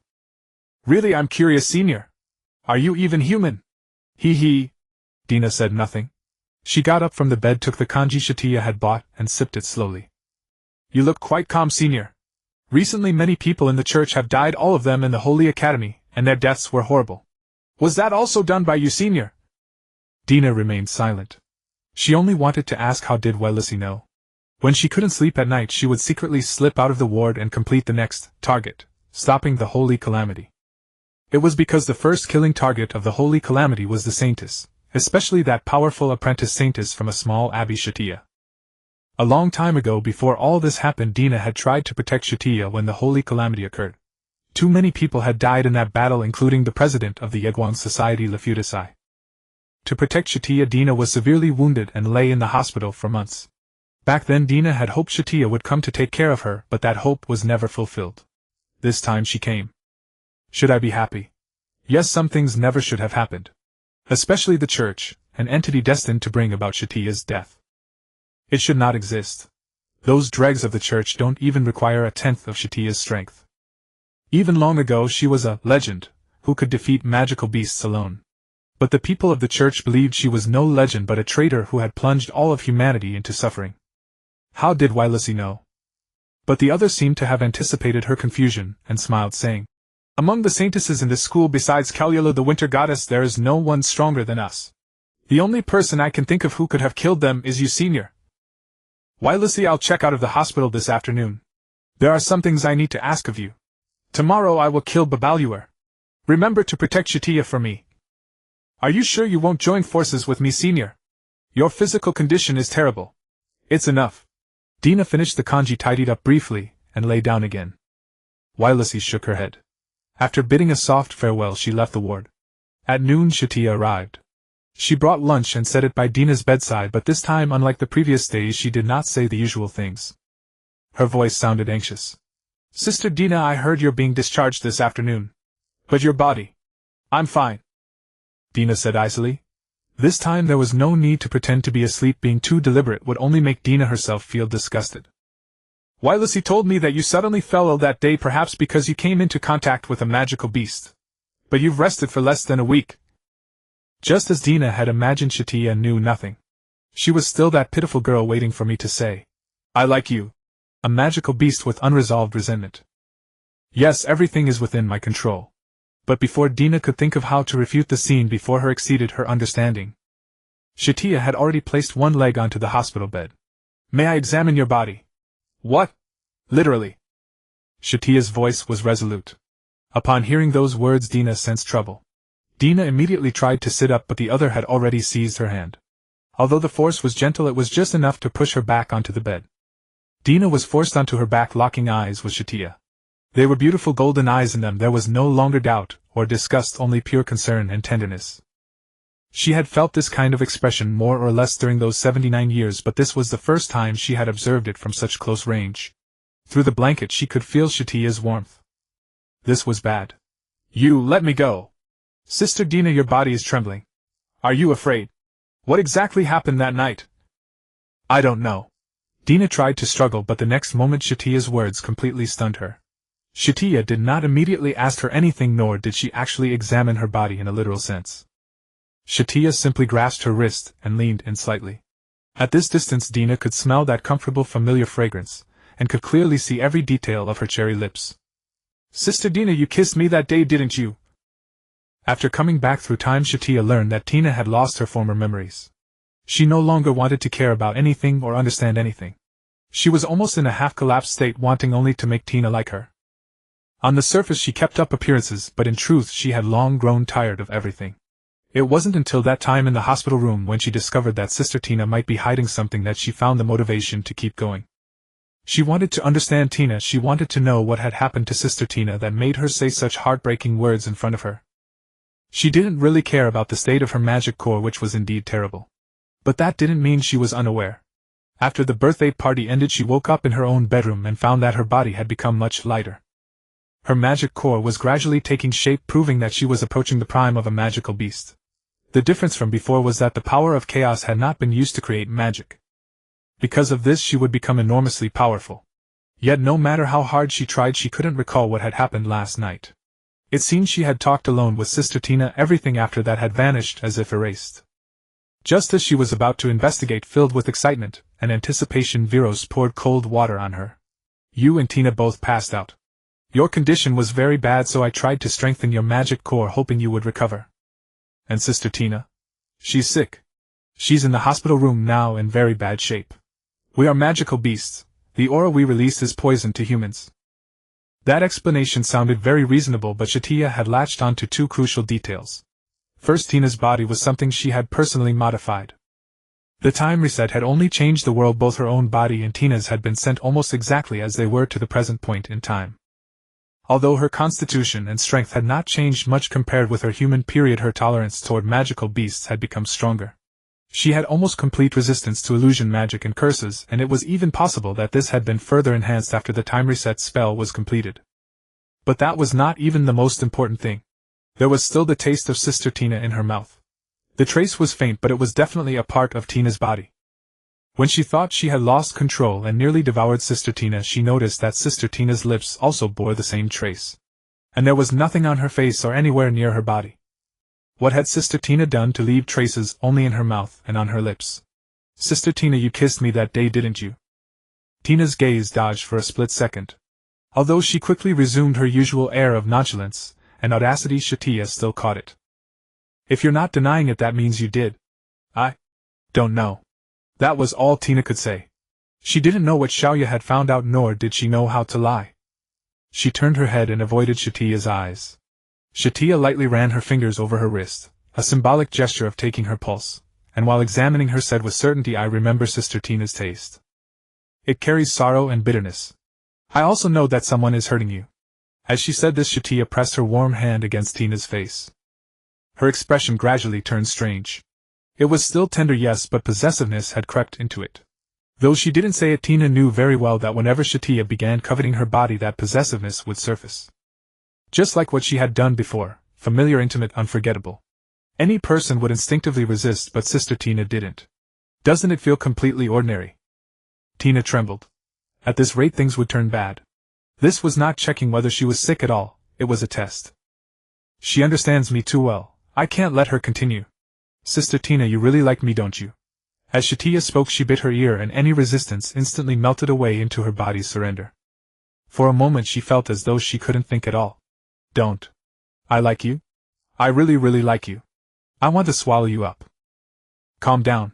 Really, I'm curious, Senior. Are you even human? He. Dina said nothing. She got up from the bed, took the kanji Satya had bought, and sipped it slowly. You look quite calm, Senior. Recently many people in the church have died, all of them in the Holy Academy, and their deaths were horrible. Was that also done by you, Senior? Dina remained silent. She only wanted to ask, how did Yandere know? When she couldn't sleep at night, she would secretly slip out of the ward and complete the next target, stopping the Holy Calamity. It was because the first killing target of the Holy Calamity was the Saintess, especially that powerful apprentice Saintess from a small abbey, Satya. A long time ago, before all this happened, Dina had tried to protect Satya when the Holy Calamity occurred. Too many people had died in that battle, including the president of the Reborn Society, Lifeless. To protect Satya, Dina was severely wounded and lay in the hospital for months. Back then, Dina had hoped Satya would come to take care of her, but that hope was never fulfilled. This time she came. Should I be happy? Yes, some things never should have happened. Especially the church, an entity destined to bring about Satya's death. It should not exist. Those dregs of the church don't even require a tenth of Satya's strength. Even long ago she was a legend, who could defeat magical beasts alone. But the people of the church believed she was no legend but a traitor who had plunged all of humanity into suffering. How did Yandere know? But the others seemed to have anticipated her confusion, and smiled, saying, Among the saintesses in this school besides Kalula the winter goddess, there is no one stronger than us. The only person I can think of who could have killed them is you, Senior. Yandere, I'll check out of the hospital this afternoon. There are some things I need to ask of you. Tomorrow I will kill Babaluer. Remember to protect Satya for me. Are you sure you won't join forces with me, Senior? Your physical condition is terrible. It's enough. Dina finished the kanji, tidied up briefly, and lay down again. Yandere shook her head. After bidding a soft farewell, she left the ward. At noon, Satya arrived. She brought lunch and set it by Dina's bedside, but this time, unlike the previous days, she did not say the usual things. Her voice sounded anxious. Sister Dina, I heard you're being discharged this afternoon. But your body? I'm fine. Dina said icily. This time there was no need to pretend to be asleep. Being too deliberate would only make Dina herself feel disgusted. Yandere told me that you suddenly fell ill that day, perhaps because you came into contact with a magical beast. But you've rested for less than a week. Just as Dina had imagined, Satya knew nothing. She was still that pitiful girl waiting for me to say, I like you. A magical beast with unresolved resentment. Yes, everything is within my control. But before Dina could think of how to refute the scene before her exceeded her understanding, Satya had already placed one leg onto the hospital bed. May I examine your body? What? Literally. Satya's voice was resolute. Upon hearing those words, Dina sensed trouble. Dina immediately tried to sit up, but the other had already seized her hand. Although the force was gentle, it was just enough to push her back onto the bed. Dina was forced onto her back, locking eyes with Satya. They were beautiful golden eyes, in them there was no longer doubt or disgust, only pure concern and tenderness. She had felt this kind of expression more or less during those 79 years, but this was the first time she had observed it from such close range. Through the blanket she could feel Satya's warmth. This was bad. You let me go. Sister Dina, your body is trembling. Are you afraid? What exactly happened that night? I don't know. Dina tried to struggle, but the next moment Satya's words completely stunned her. Satya did not immediately ask her anything, nor did she actually examine her body in a literal sense. Satya simply grasped her wrist and leaned in slightly. At this distance Dina could smell that comfortable, familiar fragrance, and could clearly see every detail of her cherry lips. Sister Dina, you kissed me that day, didn't you? After coming back through time, Satya learned that Tina had lost her former memories. She no longer wanted to care about anything or understand anything. She was almost in a half-collapsed state, wanting only to make Tina like her. On the surface she kept up appearances, but in truth she had long grown tired of everything. It wasn't until that time in the hospital room, when she discovered that Sister Tina might be hiding something, that she found the motivation to keep going. She wanted to understand Tina, she wanted to know what had happened to Sister Tina that made her say such heartbreaking words in front of her. She didn't really care about the state of her magic core, which was indeed terrible. But that didn't mean she was unaware. After the birthday party ended, she woke up in her own bedroom and found that her body had become much lighter. Her magic core was gradually taking shape, proving that she was approaching the prime of a magical beast. The difference from before was that the power of chaos had not been used to create magic. Because of this, she would become enormously powerful. Yet no matter how hard she tried, she couldn't recall what had happened last night. It seemed she had talked alone with Sister Tina. Everything after that had vanished as if erased. Just as she was about to investigate, filled with excitement and anticipation, Viros poured cold water on her. You and Tina both passed out. Your condition was very bad, so I tried to strengthen your magic core, hoping you would recover. And Sister Tina? She's sick. She's in the hospital room now, in very bad shape. We are magical beasts. The aura we release is poison to humans. That explanation sounded very reasonable, but Satya had latched on to two crucial details. First, Tina's body was something she had personally modified. The time reset had only changed the world. Both her own body and Tina's had been sent almost exactly as they were to the present point in time. Although her constitution and strength had not changed much compared with her human period, her tolerance toward magical beasts had become stronger. She had almost complete resistance to illusion magic and curses, and it was even possible that this had been further enhanced after the time reset spell was completed. But that was not even the most important thing. There was still the taste of Sister Tina in her mouth. The trace was faint, but it was definitely a part of Tina's body. When she thought she had lost control and nearly devoured Sister Tina, she noticed that Sister Tina's lips also bore the same trace. And there was nothing on her face or anywhere near her body. What had Sister Tina done to leave traces only in her mouth and on her lips? Sister Tina, you kissed me that day, didn't you? Tina's gaze dodged for a split second. Although she quickly resumed her usual air of nonchalance and audacity, Satya still caught it. If you're not denying it, that means you did. I don't know. That was all Tina could say. She didn't know what Xiaoya had found out, nor did she know how to lie. She turned her head and avoided Satya's eyes. Satya lightly ran her fingers over her wrist, a symbolic gesture of taking her pulse, and while examining her said with certainty, I remember Sister Tina's taste. It carries sorrow and bitterness. I also know that someone is hurting you. As she said this, Satya pressed her warm hand against Tina's face. Her expression gradually turned strange. It was still tender, yes, but possessiveness had crept into it. Though she didn't say it, Tina knew very well that whenever Satya began coveting her body, that possessiveness would surface. Just like what she had done before, familiar, intimate, unforgettable. Any person would instinctively resist, but Sister Tina didn't. Doesn't it feel completely ordinary? Tina trembled. At this rate things would turn bad. This was not checking whether she was sick at all, it was a test. She understands me too well, I can't let her continue. Sister Tina, you really like me, don't you? As Satya spoke, she bit her ear, and any resistance instantly melted away into her body's surrender. For a moment she felt as though she couldn't think at all. Don't. I like you? I really, really like you. I want to swallow you up. Calm down.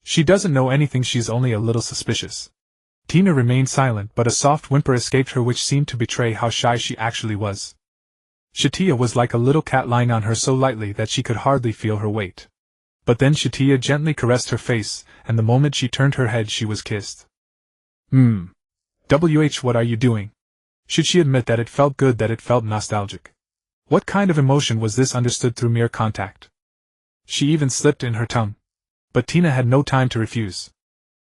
She doesn't know anything, she's only a little suspicious. Tina remained silent, but a soft whimper escaped her which seemed to betray how shy she actually was. Satya was like a little cat lying on her so lightly that she could hardly feel her weight. But then Satya gently caressed her face, and the moment she turned her head she was kissed. What are you doing? Should she admit that it felt good, that it felt nostalgic? What kind of emotion was this understood through mere contact? She even slipped in her tongue. But Tina had no time to refuse.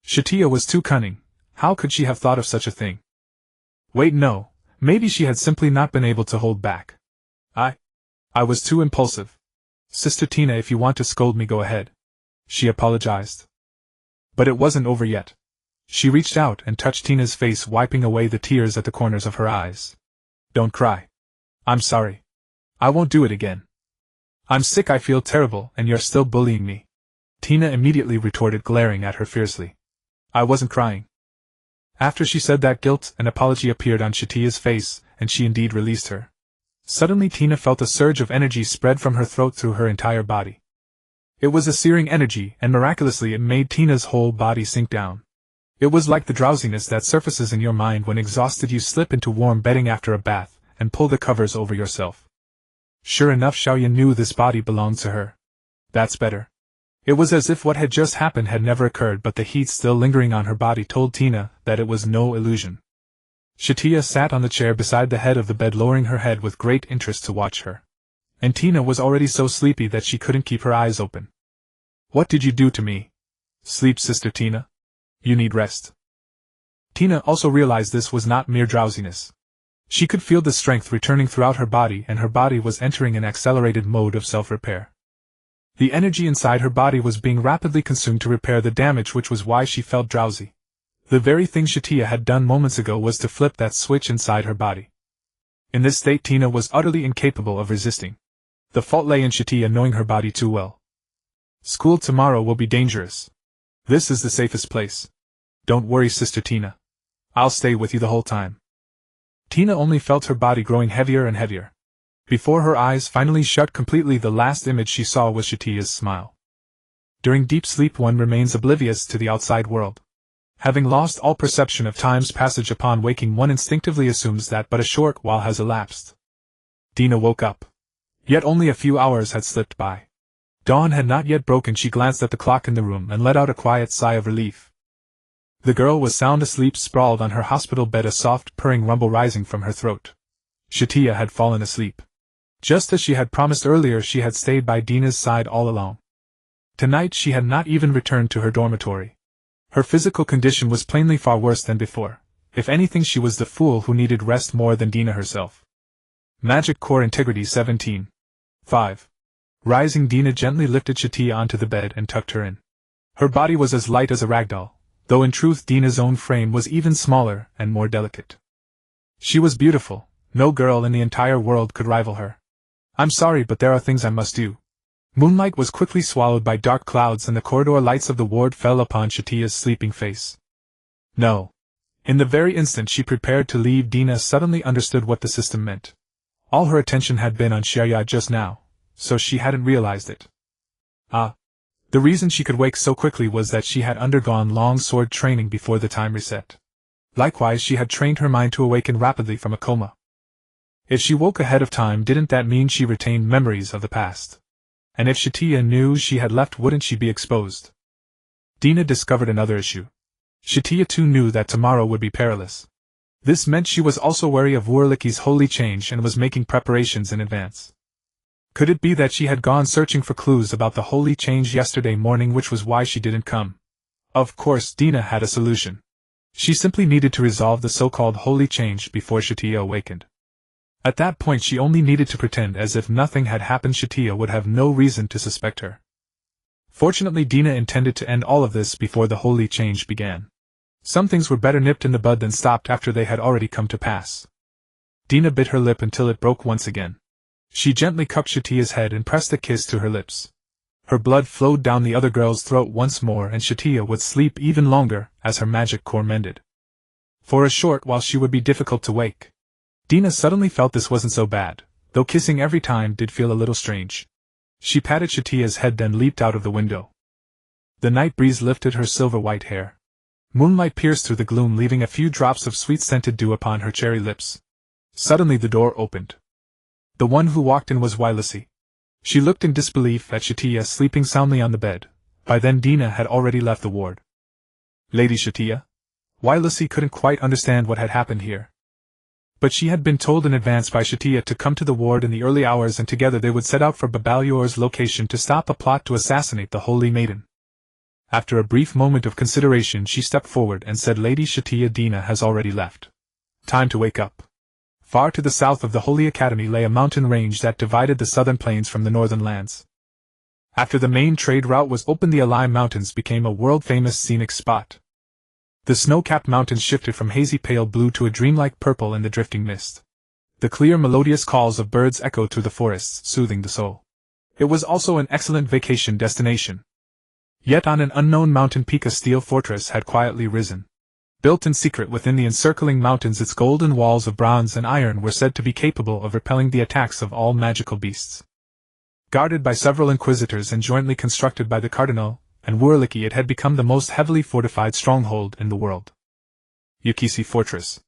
Satya was too cunning. How could she have thought of such a thing? Wait, no, maybe she had simply not been able to hold back. I was too impulsive. Sister Tina, if you want to scold me, go ahead. She apologized. But it wasn't over yet. She reached out and touched Tina's face, wiping away the tears at the corners of her eyes. Don't cry. I'm sorry. I won't do it again. I'm sick, I feel terrible, and you're still bullying me. Tina immediately retorted, glaring at her fiercely. I wasn't crying. After she said that, guilt and apology appeared on Satya's face, and she indeed released her. Suddenly Tina felt a surge of energy spread from her throat through her entire body. It was a searing energy, and miraculously it made Tina's whole body sink down. It was like the drowsiness that surfaces in your mind when exhausted you slip into warm bedding after a bath, and pull the covers over yourself. Sure enough, Xiaoyan knew this body belonged to her. That's better. It was as if what had just happened had never occurred, but the heat still lingering on her body told Tina that it was no illusion. Satya sat on the chair beside the head of the bed, lowering her head with great interest to watch her. And Tina was already so sleepy that she couldn't keep her eyes open. What did you do to me? Sleep, Sister Tina? You need rest. Tina also realized this was not mere drowsiness. She could feel the strength returning throughout her body, and her body was entering an accelerated mode of self-repair. The energy inside her body was being rapidly consumed to repair the damage, which was why she felt drowsy. The very thing Satya had done moments ago was to flip that switch inside her body. In this state, Tina was utterly incapable of resisting. The fault lay in Satya knowing her body too well. School tomorrow will be dangerous. This is the safest place. Don't worry, Sister Tina. I'll stay with you the whole time. Tina only felt her body growing heavier and heavier. Before her eyes finally shut completely, the last image she saw was Satya's smile. During deep sleep, one remains oblivious to the outside world. Having lost all perception of time's passage, upon waking one instinctively assumes that but a short while has elapsed. Tina woke up. Yet only a few hours had slipped by. Dawn had not yet broken. She glanced at the clock in the room and let out a quiet sigh of relief. The girl was sound asleep, sprawled on her hospital bed, a soft purring rumble rising from her throat. Satya had fallen asleep. Just as she had promised earlier, she had stayed by Dina's side all along. Tonight she had not even returned to her dormitory. Her physical condition was plainly far worse than before. If anything, she was the fool who needed rest more than Dina herself. Magic Core Integrity 17. 5. Rising, Dina gently lifted Satya onto the bed and tucked her in. Her body was as light as a ragdoll, though in truth Dina's own frame was even smaller and more delicate. She was beautiful. No girl in the entire world could rival her. I'm sorry, but there are things I must do. Moonlight was quickly swallowed by dark clouds, and the corridor lights of the ward fell upon Satya's sleeping face. No. In the very instant she prepared to leave, Dina suddenly understood what the system meant. All her attention had been on Satya just now, so she hadn't realized it. The reason she could wake so quickly was that she had undergone long sword training before the time reset. Likewise, she had trained her mind to awaken rapidly from a coma. If she woke ahead of time, didn't that mean she retained memories of the past? And if Satya knew she had left, wouldn't she be exposed? Dina discovered another issue. Satya too knew that tomorrow would be perilous. This meant she was also wary of Wurlicki's holy change and was making preparations in advance. Could it be that she had gone searching for clues about the holy change yesterday morning, which was why she didn't come? Of course, Dina had a solution. She simply needed to resolve the so-called holy change before Satya awakened. At that point she only needed to pretend as if nothing had happened. Satya would have no reason to suspect her. Fortunately, Dina intended to end all of this before the holy change began. Some things were better nipped in the bud than stopped after they had already come to pass. Dina bit her lip until it broke once again. She gently cupped Satya's head and pressed a kiss to her lips. Her blood flowed down the other girl's throat once more, and Satya would sleep even longer as her magic core mended. For a short while she would be difficult to wake. Dina suddenly felt this wasn't so bad, though kissing every time did feel a little strange. She patted Satya's head, then leaped out of the window. The night breeze lifted her silver-white hair. Moonlight pierced through the gloom, leaving a few drops of sweet-scented dew upon her cherry lips. Suddenly the door opened. The one who walked in was Wylissy. She looked in disbelief at Satya sleeping soundly on the bed. By then Dina had already left the ward. Lady Satya? Why Lucy couldn't quite understand what had happened here. But she had been told in advance by Satya to come to the ward in the early hours, and together they would set out for Babalyor's location to stop a plot to assassinate the Holy Maiden. After a brief moment of consideration she stepped forward and said, Lady Satya, Dina has already left. Time to wake up. Far to the south of the Holy Academy lay a mountain range that divided the southern plains from the northern lands. After the main trade route was opened, the Alai Mountains became a world-famous scenic spot. The snow-capped mountains shifted from hazy pale blue to a dreamlike purple in the drifting mist. The clear melodious calls of birds echoed through the forests, soothing the soul. It was also an excellent vacation destination. Yet on an unknown mountain peak a steel fortress had quietly risen. Built in secret within the encircling mountains, its golden walls of bronze and iron were said to be capable of repelling the attacks of all magical beasts. Guarded by several inquisitors and jointly constructed by the Cardinal and Wurliki, it had become the most heavily fortified stronghold in the world. Yukisi Fortress.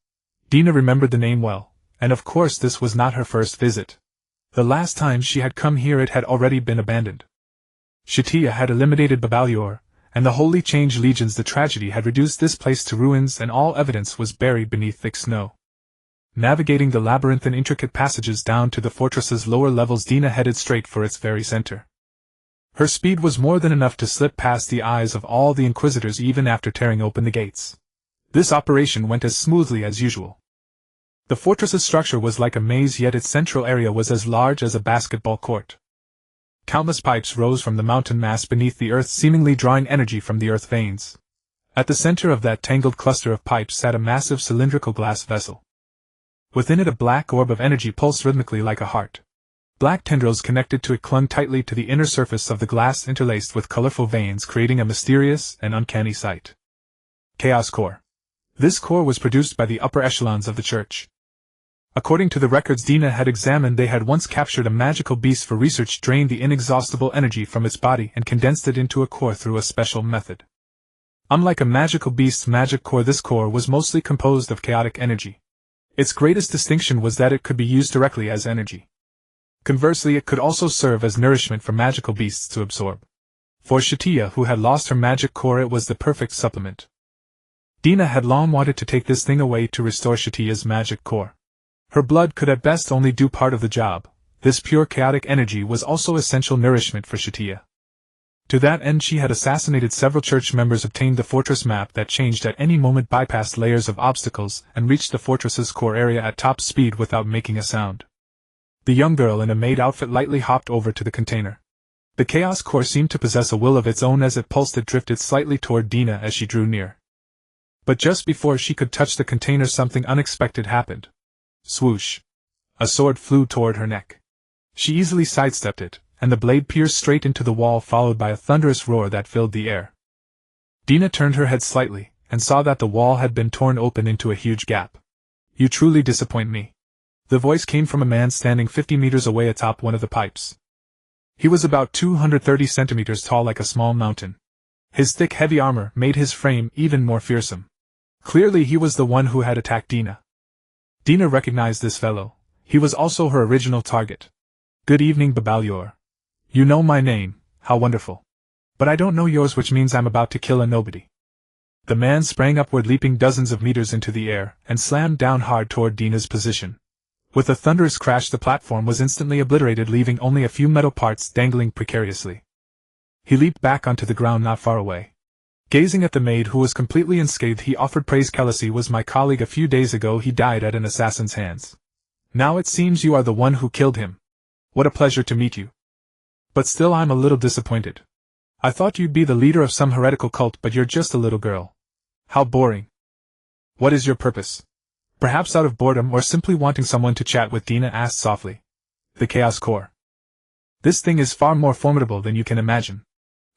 Dina remembered the name well, and of course this was not her first visit. The last time she had come here it had already been abandoned. Satya had eliminated Babalyor, and the Holy Change Legions. The tragedy had reduced this place to ruins, and all evidence was buried beneath thick snow. Navigating the labyrinth and intricate passages down to the fortress's lower levels, Dina headed straight for its very center. Her speed was more than enough to slip past the eyes of all the inquisitors even after tearing open the gates. This operation went as smoothly as usual. The fortress's structure was like a maze, yet its central area was as large as a basketball court. Countless pipes rose from the mountain mass beneath the earth, seemingly drawing energy from the earth veins. At the center of that tangled cluster of pipes sat a massive cylindrical glass vessel. Within it a black orb of energy pulsed rhythmically like a heart. Black tendrils connected to it clung tightly to the inner surface of the glass, interlaced with colorful veins, creating a mysterious and uncanny sight. Chaos Core. This core was produced by the upper echelons of the church. According to the records Dina had examined, they had once captured a magical beast for research, drained the inexhaustible energy from its body, and condensed it into a core through a special method. Unlike a magical beast's magic core, this core was mostly composed of chaotic energy. Its greatest distinction was that it could be used directly as energy. Conversely, it could also serve as nourishment for magical beasts to absorb. For Satya, who had lost her magic core, it was the perfect supplement. Dina had long wanted to take this thing away to restore Satya's magic core. Her blood could at best only do part of the job. This pure chaotic energy was also essential nourishment for Satya. To that end she had assassinated several church members, obtained the fortress map that changed at any moment, bypassed layers of obstacles, and reached the fortress's core area at top speed without making a sound. The young girl in a maid outfit lightly hopped over to the container. The chaos core seemed to possess a will of its own. As it pulsed, it drifted slightly toward Dina as she drew near. But just before she could touch the container, something unexpected happened. Swoosh! A sword flew toward her neck. She easily sidestepped it, and the blade pierced straight into the wall, followed by a thunderous roar that filled the air. Dina turned her head slightly, and saw that the wall had been torn open into a huge gap. You truly disappoint me. The voice came from a man standing 50 meters away atop one of the pipes. He was about 230 centimeters tall, like a small mountain. His thick, heavy armor made his frame even more fearsome. Clearly he was the one who had attacked Dina. Dina recognized this fellow. He was also her original target. Good evening, Babalyor. You know my name, how wonderful. But I don't know yours, which means I'm about to kill a nobody. The man sprang upward, leaping dozens of meters into the air, and slammed down hard toward Dina's position. With a thunderous crash, the platform was instantly obliterated, leaving only a few metal parts dangling precariously. He leaped back onto the ground not far away. Gazing at the maid, who was completely unscathed, he offered praise. Kalisi was my colleague. A few days ago he died at an assassin's hands. Now it seems you are the one who killed him. What a pleasure to meet you. But still I'm a little disappointed. I thought you'd be the leader of some heretical cult, but you're just a little girl. How boring. What is your purpose? Perhaps out of boredom, or simply wanting someone to chat with, Dina asked softly. The Chaos Core. This thing is far more formidable than you can imagine.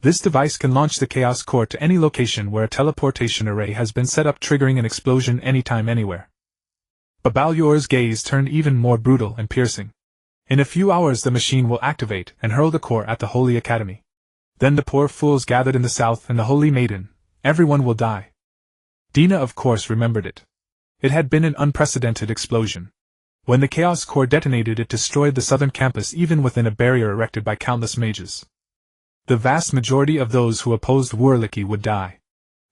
This device can launch the Chaos Core to any location where a teleportation array has been set up, triggering an explosion anytime, anywhere. Babalyor's gaze turned even more brutal and piercing. In a few hours the machine will activate and hurl the core at the Holy Academy. Then the poor fools gathered in the south and the Holy Maiden, everyone will die. Dina of course remembered it. It had been an unprecedented explosion. When the Chaos Core detonated, it destroyed the southern campus even within a barrier erected by countless mages. The vast majority of those who opposed Wurliki would die,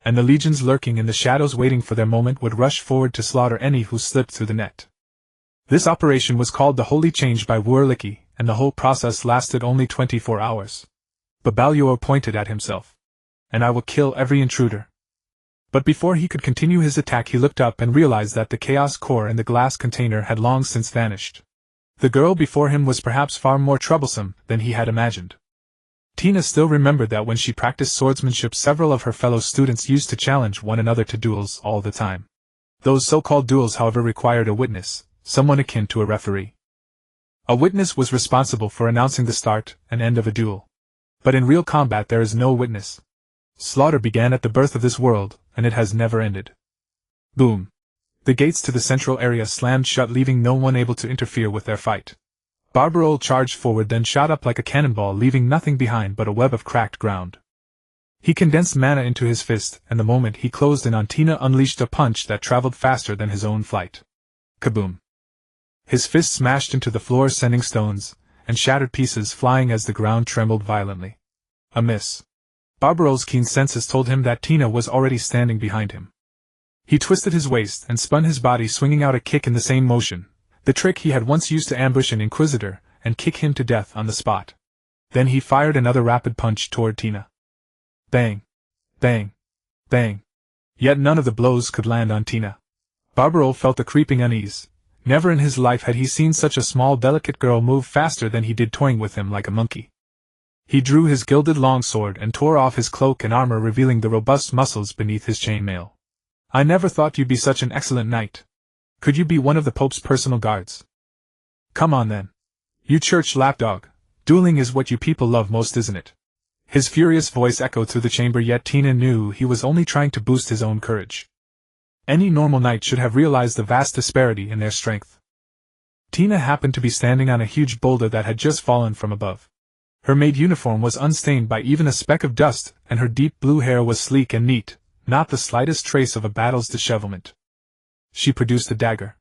and the legions lurking in the shadows waiting for their moment would rush forward to slaughter any who slipped through the net. This operation was called the Holy Change by Wurliki, and the whole process lasted only 24 hours. Babalyor pointed at himself. And I will kill every intruder. But before he could continue his attack, he looked up and realized that the Chaos Core and the glass container had long since vanished. The girl before him was perhaps far more troublesome than he had imagined. Tina still remembered that when she practiced swordsmanship, several of her fellow students used to challenge one another to duels all the time. Those so-called duels, however, required a witness, someone akin to a referee. A witness was responsible for announcing the start and end of a duel. But in real combat there is no witness. Slaughter began at the birth of this world, and it has never ended. Boom! The gates to the central area slammed shut, leaving no one able to interfere with their fight. Barbarol charged forward, then shot up like a cannonball, leaving nothing behind but a web of cracked ground. He condensed mana into his fist, and the moment he closed in on Tina, unleashed a punch that traveled faster than his own flight. Kaboom! His fist smashed into the floor, sending stones and shattered pieces flying as the ground trembled violently. A miss. Barbarol's keen senses told him that Tina was already standing behind him. He twisted his waist and spun his body, swinging out a kick in the same motion, the trick he had once used to ambush an Inquisitor and kick him to death on the spot. Then he fired another rapid punch toward Tina. Bang! Bang! Bang! Yet none of the blows could land on Tina. Barbarol felt a creeping unease. Never in his life had he seen such a small, delicate girl move faster than he did, toying with him like a monkey. He drew his gilded longsword and tore off his cloak and armor, revealing the robust muscles beneath his chainmail. I never thought you'd be such an excellent knight. Could you be one of the Pope's personal guards? Come on then. You church lapdog. Dueling is what you people love most, isn't it? His furious voice echoed through the chamber, yet Tina knew he was only trying to boost his own courage. Any normal knight should have realized the vast disparity in their strength. Tina happened to be standing on a huge boulder that had just fallen from above. Her maid uniform was unstained by even a speck of dust, and her deep blue hair was sleek and neat, not the slightest trace of a battle's dishevelment. She produced a dagger.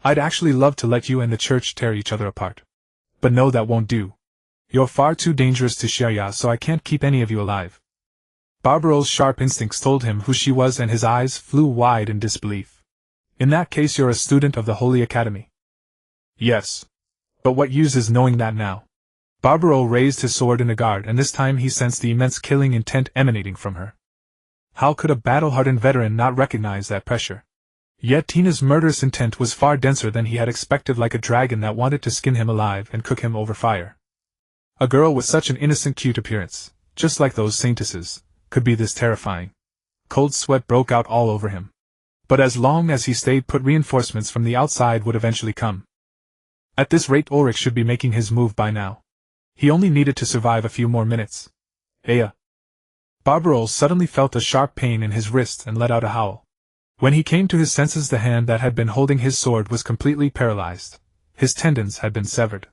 I'd actually love to let you and the church tear each other apart. But no, that won't do. You're far too dangerous to Shaya, so I can't keep any of you alive. Barbarol's sharp instincts told him who she was, and his eyes flew wide in disbelief. In that case, you're a student of the Holy Academy. Yes. But what use is knowing that now? Barbarol raised his sword in a guard, and this time he sensed the immense killing intent emanating from her. How could a battle-hardened veteran not recognize that pressure? Yet Tina's murderous intent was far denser than he had expected, like a dragon that wanted to skin him alive and cook him over fire. A girl with such an innocent, cute appearance, just like those saintesses, could be this terrifying. Cold sweat broke out all over him. But as long as he stayed put, reinforcements from the outside would eventually come. At this rate, Ulrich should be making his move by now. He only needed to survive a few more minutes. Aya! Barbarol suddenly felt a sharp pain in his wrist and let out a howl. When he came to his senses, the hand that had been holding his sword was completely paralyzed. His tendons had been severed.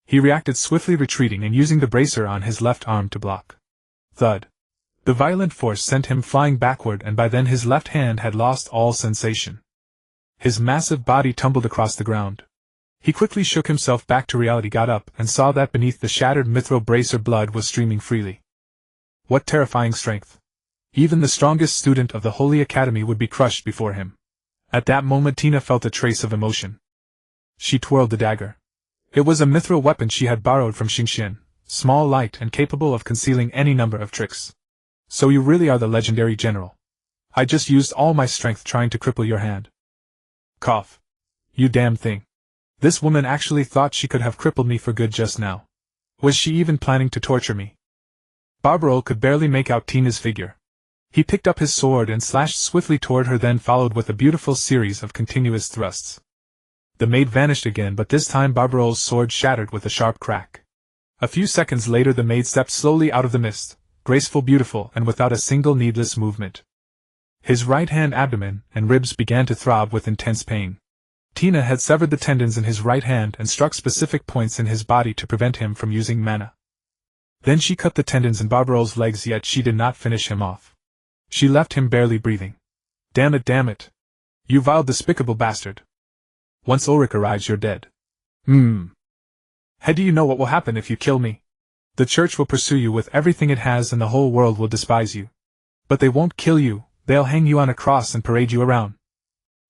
He reacted swiftly, retreating and using the bracer on his left arm to block. Thud. The violent force sent him flying backward, and by then his left hand had lost all sensation. His massive body tumbled across the ground. He quickly shook himself back to reality, got up, and saw that beneath the shattered mithril bracer blood was streaming freely. What terrifying strength! Even the strongest student of the Holy Academy would be crushed before him. At that moment Tina felt a trace of emotion. She twirled the dagger. It was a mithril weapon she had borrowed from Xingxian, small, light, and capable of concealing any number of tricks. So you really are the legendary general. I just used all my strength trying to cripple your hand. Cough. You damn thing. This woman actually thought she could have crippled me for good just now. Was she even planning to torture me? Barbarol could barely make out Tina's figure. He picked up his sword and slashed swiftly toward her, then followed with a beautiful series of continuous thrusts. The maid vanished again, but this time Barbarol's sword shattered with a sharp crack. A few seconds later the maid stepped slowly out of the mist, graceful, beautiful, and without a single needless movement. His right hand, abdomen, and ribs began to throb with intense pain. Tina had severed the tendons in his right hand and struck specific points in his body to prevent him from using mana. Then she cut the tendons in Barbarol's legs, yet she did not finish him off. She left him barely breathing. Damn it, damn it! You vile, despicable bastard! Once Ulrich arrives, you're dead. How do you know what will happen if you kill me? The church will pursue you with everything it has and the whole world will despise you. But they won't kill you, they'll hang you on a cross and parade you around.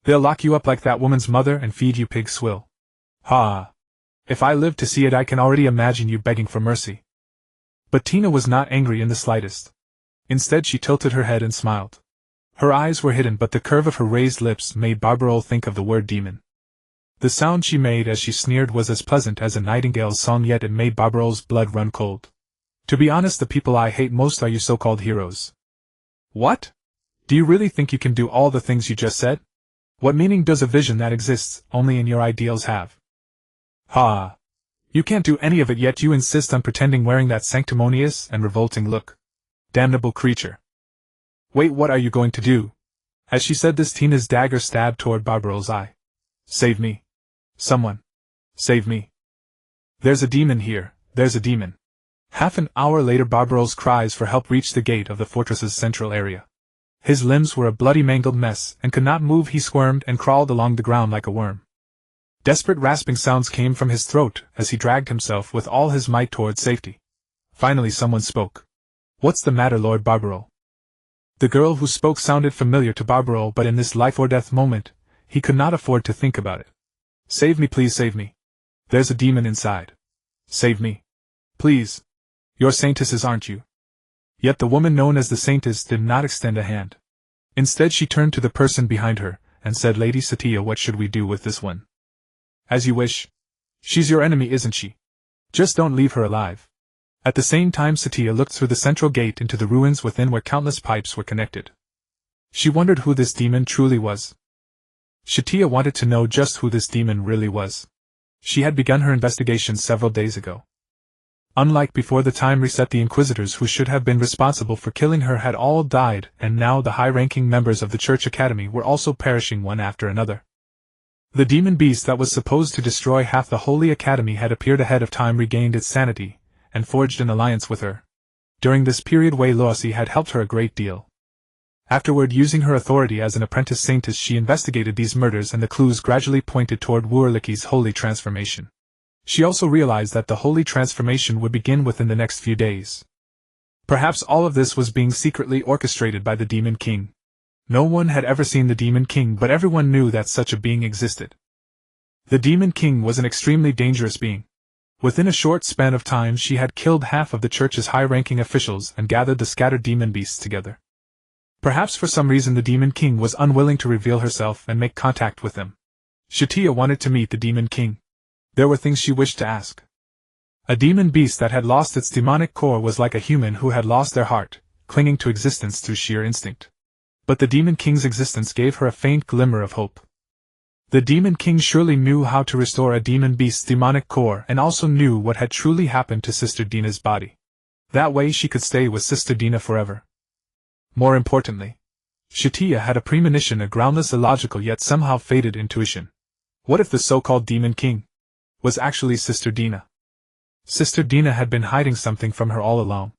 They'll lock you up like that woman's mother and feed you pig swill. Ha! If I live to see it, I can already imagine you begging for mercy. But Tina was not angry in the slightest. Instead, she tilted her head and smiled. Her eyes were hidden, but the curve of her raised lips made Barbarol think of the word demon. The sound she made as she sneered was as pleasant as a nightingale's song, yet it made Barbarol's blood run cold. To be honest, the people I hate most are you so-called heroes. What? Do you really think you can do all the things you just said? What meaning does a vision that exists only in your ideals have? Ha! You can't do any of it, yet you insist on pretending, wearing that sanctimonious and revolting look. Damnable creature. Wait, what are you going to do? As she said this, Tina's dagger stabbed toward Barbarol's eye. Save me. Someone. Save me. There's a demon here, there's a demon. Half an hour later, Barbarol's cries for help reached the gate of the fortress's central area. His limbs were a bloody, mangled mess, and could not move. He squirmed and crawled along the ground like a worm. Desperate rasping sounds came from his throat as he dragged himself with all his might toward safety. Finally someone spoke. What's the matter, Lord Barbarol? The girl who spoke sounded familiar to Barbarol, but in this life-or-death moment, he could not afford to think about it. Save me, please save me. There's a demon inside. Save me. Please. You're saintesses, aren't you? Yet the woman known as the saintess did not extend a hand. Instead, she turned to the person behind her and said, Lady Satya, what should we do with this one? As you wish. She's your enemy, isn't she? Just don't leave her alive. At the same time, Satya looked through the central gate into the ruins within, where countless pipes were connected. She wondered who this demon truly was. Satya wanted to know just who this demon really was. She had begun her investigation several days ago. Unlike before, the time reset, the inquisitors who should have been responsible for killing her had all died, and now the high-ranking members of the Church Academy were also perishing one after another. The demon beast that was supposed to destroy half the Holy Academy had appeared ahead of time, regained its sanity, and forged an alliance with her. During this period, Wei Luosi had helped her a great deal. Afterward, using her authority as an apprentice saintess, she investigated these murders, and the clues gradually pointed toward Wuerlicke's holy transformation. She also realized that the holy transformation would begin within the next few days. Perhaps all of this was being secretly orchestrated by the Demon King. No one had ever seen the Demon King, but everyone knew that such a being existed. The Demon King was an extremely dangerous being. Within a short span of time, she had killed half of the church's high-ranking officials and gathered the scattered demon beasts together. Perhaps for some reason the Demon King was unwilling to reveal herself and make contact with them. Satya wanted to meet the Demon King. There were things she wished to ask. A demon beast that had lost its demonic core was like a human who had lost their heart, clinging to existence through sheer instinct. But the Demon King's existence gave her a faint glimmer of hope. The Demon King surely knew how to restore a demon beast's demonic core, and also knew what had truly happened to Sister Dina's body. That way she could stay with Sister Dina forever. More importantly, Satya had a premonition, a groundless, illogical yet somehow fated intuition. What if the so-called Demon King was actually Sister Dina? Sister Dina had been hiding something from her all along.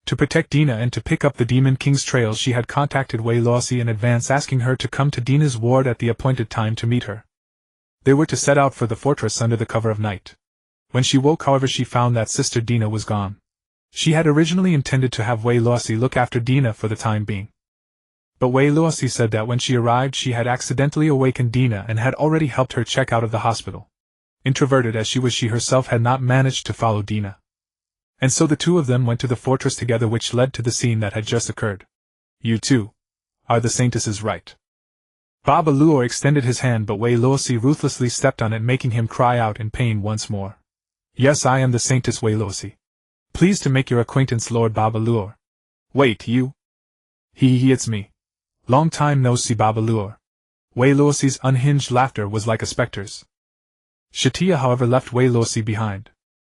To protect Dina and to pick up the Demon King's trail, she had contacted Wei Luosi in advance, asking her to come to Dina's ward at the appointed time to meet her. They were to set out for the fortress under the cover of night. When she woke, however, she found that Sister Dina was gone. She had originally intended to have Wei Luosi look after Dina for the time being. But Wei Luosi said that when she arrived, she had accidentally awakened Dina and had already helped her check out of the hospital. Introverted as she was, she herself had not managed to follow Dina. And so the two of them went to the fortress together, which led to the scene that had just occurred. You too are the saintesses, right? Baba Luo extended his hand, but Wei Luosi ruthlessly stepped on it, making him cry out in pain once more. Yes, I am the saintess Wei Luosi. Pleased to make your acquaintance, Lord Baba Luo. Wait, you? It's me. Long time no see, Baba Luo. Wei Luosi's unhinged laughter was like a specter's. Satya, however, left Wei Luosi behind.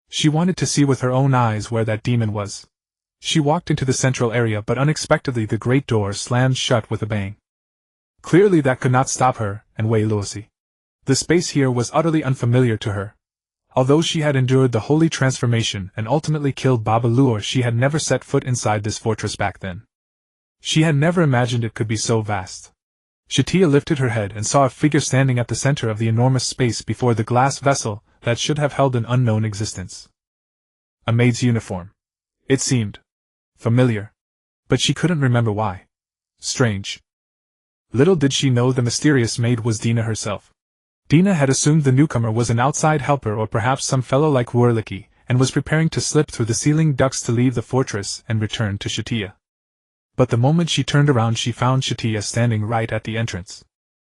She wanted to see with her own eyes where that demon was. She walked into the central area, but unexpectedly the great door slammed shut with a bang. Clearly that could not stop her and Wei Luosi. The space here was utterly unfamiliar to her. Although she had endured the holy transformation and ultimately killed Baba Luo, she had never set foot inside this fortress back then. She had never imagined it could be so vast. Satya lifted her head and saw a figure standing at the center of the enormous space before the glass vessel that should have held an unknown existence. A maid's uniform. It seemed familiar, but she couldn't remember why. Strange. Little did she know the mysterious maid was Dina herself. Dina had assumed the newcomer was an outside helper or perhaps some fellow like Wurliki, and was preparing to slip through the ceiling ducts to leave the fortress and return to Satya. But the moment she turned around she found Satya standing right at the entrance.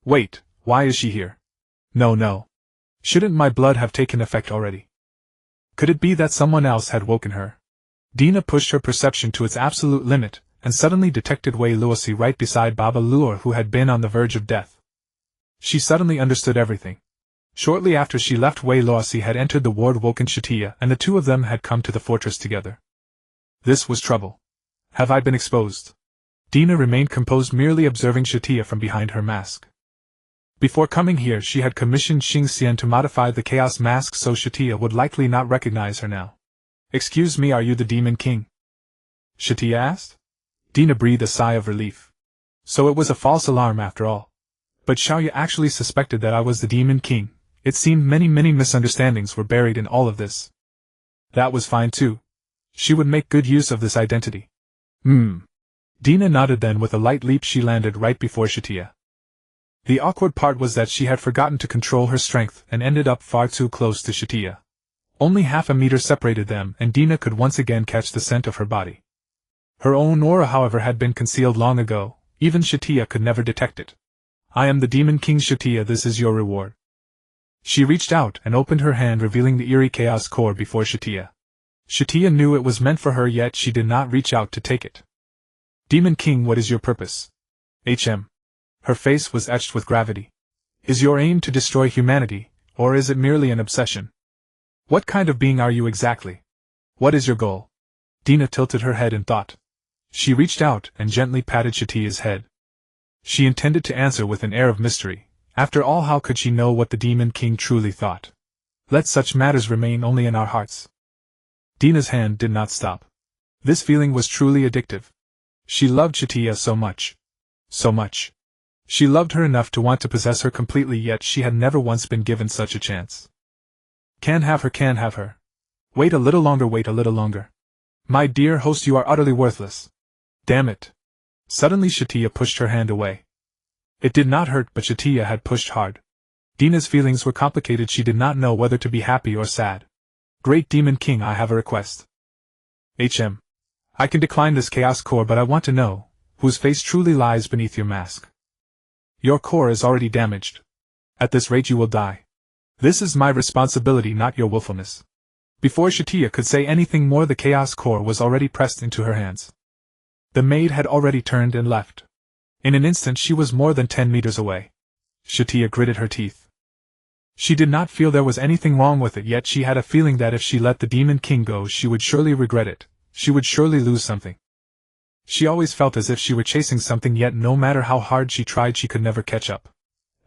Wait, why is she here? No. Shouldn't my blood have taken effect already? Could it be that someone else had woken her? Dina pushed her perception to its absolute limit, and suddenly detected Wei Luosi right beside Baba Luor, who had been on the verge of death. She suddenly understood everything. Shortly after she left, Wei Luosi had entered the ward, woken Satya, and the two of them had come to the fortress together. This was trouble. Have I been exposed? Dina remained composed, merely observing Satya from behind her mask. Before coming here she had commissioned Xing Xian to modify the chaos mask so Satya would likely not recognize her now. Excuse me, are you the Demon King? Satya asked. Dina breathed a sigh of relief. So it was a false alarm after all. But Xiaoya actually suspected that I was the Demon King. It seemed many misunderstandings were buried in all of this. That was fine too. She would make good use of this identity. Dina nodded, then with a light leap she landed right before Satya. The awkward part was that she had forgotten to control her strength and ended up far too close to Satya. Only half a meter separated them, and Dina could once again catch the scent of her body. Her own aura, however, had been concealed long ago. Even Satya could never detect it. I am the Demon King Satya, this is your reward. She reached out and opened her hand, revealing the eerie chaos core before Satya. Satya knew it was meant for her, yet she did not reach out to take it. Demon King, what is your purpose? Her face was etched with gravity. Is your aim to destroy humanity, or is it merely an obsession? What kind of being are you exactly? What is your goal? Dina tilted her head in thought. She reached out and gently patted Satya's head. She intended to answer with an air of mystery. After all, how could she know what the Demon King truly thought? Let such matters remain only in our hearts. Dina's hand did not stop. This feeling was truly addictive. She loved Satya so much. So much. She loved her enough to want to possess her completely, yet she had never once been given such a chance. Can have her. Wait a little longer. My dear host, you are utterly worthless. Damn it. Suddenly Satya pushed her hand away. It did not hurt, but Satya had pushed hard. Dina's feelings were complicated. She did not know whether to be happy or sad. Great Demon King, I have a request. I can decline this chaos core, but I want to know whose face truly lies beneath your mask. Your core is already damaged. At this rate you will die. This is my responsibility, not your willfulness. Before Satya could say anything more, the chaos core was already pressed into her hands. The maid had already turned and left. In an instant she was more than 10 meters away. Satya gritted her teeth. She did not feel there was anything wrong with it, yet she had a feeling that if she let the Demon King go she would surely regret it. She would surely lose something. She always felt as if she were chasing something, yet no matter how hard she tried she could never catch up.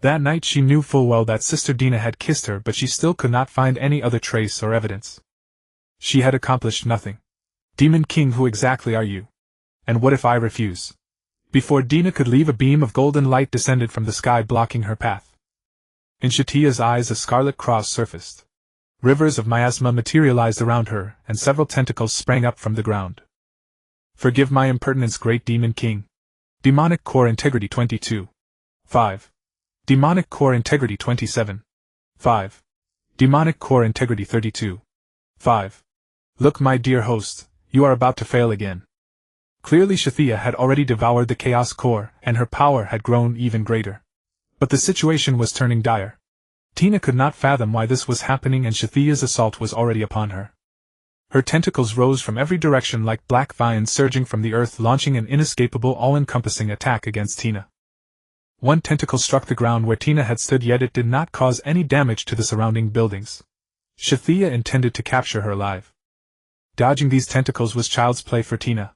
That night she knew full well that Sister Dina had kissed her, but she still could not find any other trace or evidence. She had accomplished nothing. Demon King, who exactly are you? And what if I refuse? Before Dina could leave, a beam of golden light descended from the sky, blocking her path. In Satya's eyes a scarlet cross surfaced. Rivers of miasma materialized around her, and several tentacles sprang up from the ground. Forgive my impertinence, great Demon King. Demonic Core Integrity 22. 5. Demonic Core Integrity 27. 5. Demonic Core Integrity 32. 5. Look, my dear host, you are about to fail again. Clearly Satya had already devoured the Chaos Core, and her power had grown even greater. But the situation was turning dire. Tina could not fathom why this was happening, and Satya's assault was already upon her. Her tentacles rose from every direction like black vines surging from the earth, launching an inescapable, all-encompassing attack against Tina. One tentacle struck the ground where Tina had stood, yet it did not cause any damage to the surrounding buildings. Satya intended to capture her alive. Dodging these tentacles was child's play for Tina.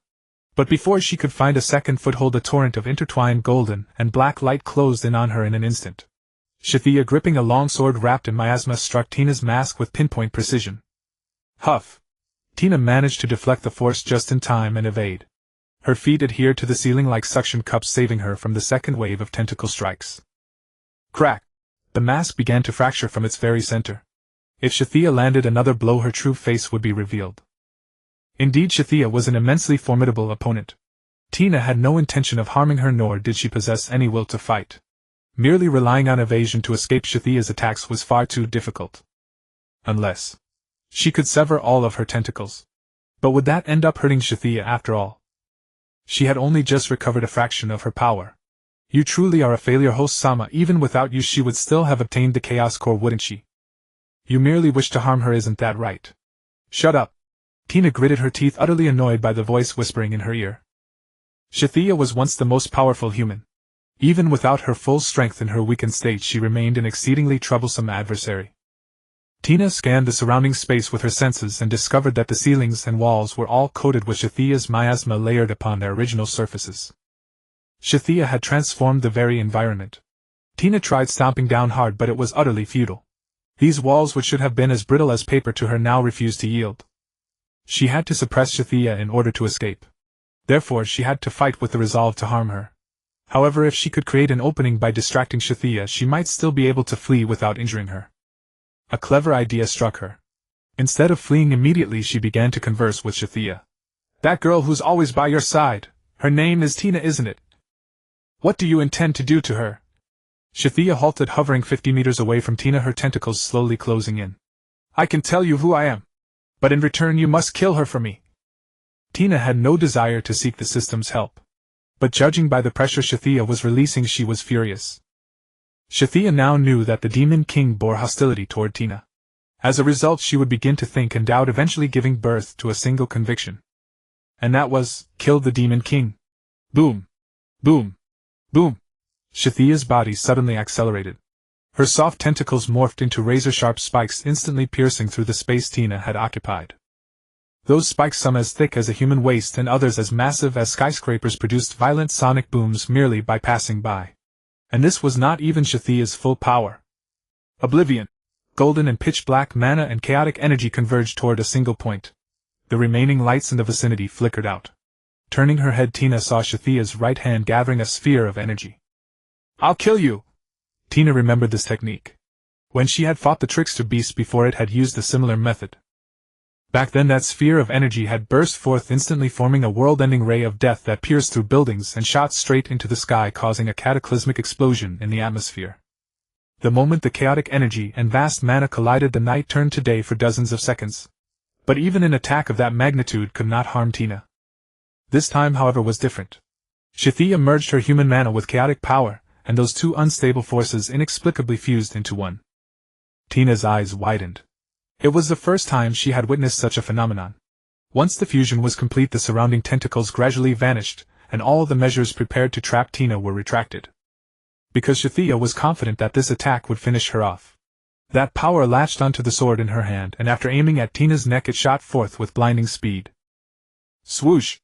But before she could find a second foothold, a torrent of intertwined golden and black light closed in on her in an instant. Satya, gripping a long sword wrapped in miasma, struck Tina's mask with pinpoint precision. Huff! Tina managed to deflect the force just in time and evade. Her feet adhered to the ceiling like suction cups, saving her from the second wave of tentacle strikes. Crack! The mask began to fracture from its very center. If Satya landed another blow, her true face would be revealed. Indeed, Satya was an immensely formidable opponent. Tina had no intention of harming her, nor did she possess any will to fight. Merely relying on evasion to escape Satya's attacks was far too difficult. Unless she could sever all of her tentacles. But would that end up hurting Satya after all? She had only just recovered a fraction of her power. You truly are a failure, host Sama. Even without you, she would still have obtained the Chaos Core, wouldn't she? You merely wish to harm her, isn't that right? Shut up. Tina gritted her teeth, utterly annoyed by the voice whispering in her ear. Satya was once the most powerful human. Even without her full strength in her weakened state, she remained an exceedingly troublesome adversary. Tina scanned the surrounding space with her senses and discovered that the ceilings and walls were all coated with Satya's miasma layered upon their original surfaces. Satya had transformed the very environment. Tina tried stomping down hard, but it was utterly futile. These walls, which should have been as brittle as paper to her, now refused to yield. She had to suppress Satya in order to escape. Therefore she had to fight with the resolve to harm her. However, if she could create an opening by distracting Satya, she might still be able to flee without injuring her. A clever idea struck her. Instead of fleeing immediately, she began to converse with Satya. That girl who's always by your side, her name is Tina, isn't it? What do you intend to do to her? Satya halted, hovering 50 meters away from Tina, her tentacles slowly closing in. I can tell you who I am. But in return you must kill her for me. Tina had no desire to seek the system's help. But judging by the pressure Satya was releasing, she was furious. Satya now knew that the Demon King bore hostility toward Tina. As a result, she would begin to think and doubt, eventually giving birth to a single conviction. And that was, kill the Demon King. Boom! Boom! Boom! Satya's body suddenly accelerated. Her soft tentacles morphed into razor-sharp spikes, instantly piercing through the space Tina had occupied. Those spikes, some as thick as a human waist and others as massive as skyscrapers, produced violent sonic booms merely by passing by. And this was not even Satya's full power. Oblivion, golden and pitch-black mana and chaotic energy converged toward a single point. The remaining lights in the vicinity flickered out. Turning her head, Tina saw Satya's right hand gathering a sphere of energy. I'll kill you! Tina remembered this technique. When she had fought the trickster beast before, it had used a similar method. Back then that sphere of energy had burst forth, instantly forming a world-ending ray of death that pierced through buildings and shot straight into the sky, causing a cataclysmic explosion in the atmosphere. The moment the chaotic energy and vast mana collided, the night turned to day for dozens of seconds. But even an attack of that magnitude could not harm Tina. This time, however, was different. Satya merged her human mana with chaotic power, and those two unstable forces inexplicably fused into one. Tina's eyes widened. It was the first time she had witnessed such a phenomenon. Once the fusion was complete, the surrounding tentacles gradually vanished, and all the measures prepared to trap Tina were retracted. Because Satya was confident that this attack would finish her off. That power latched onto the sword in her hand, and after aiming at Tina's neck, it shot forth with blinding speed. Swoosh!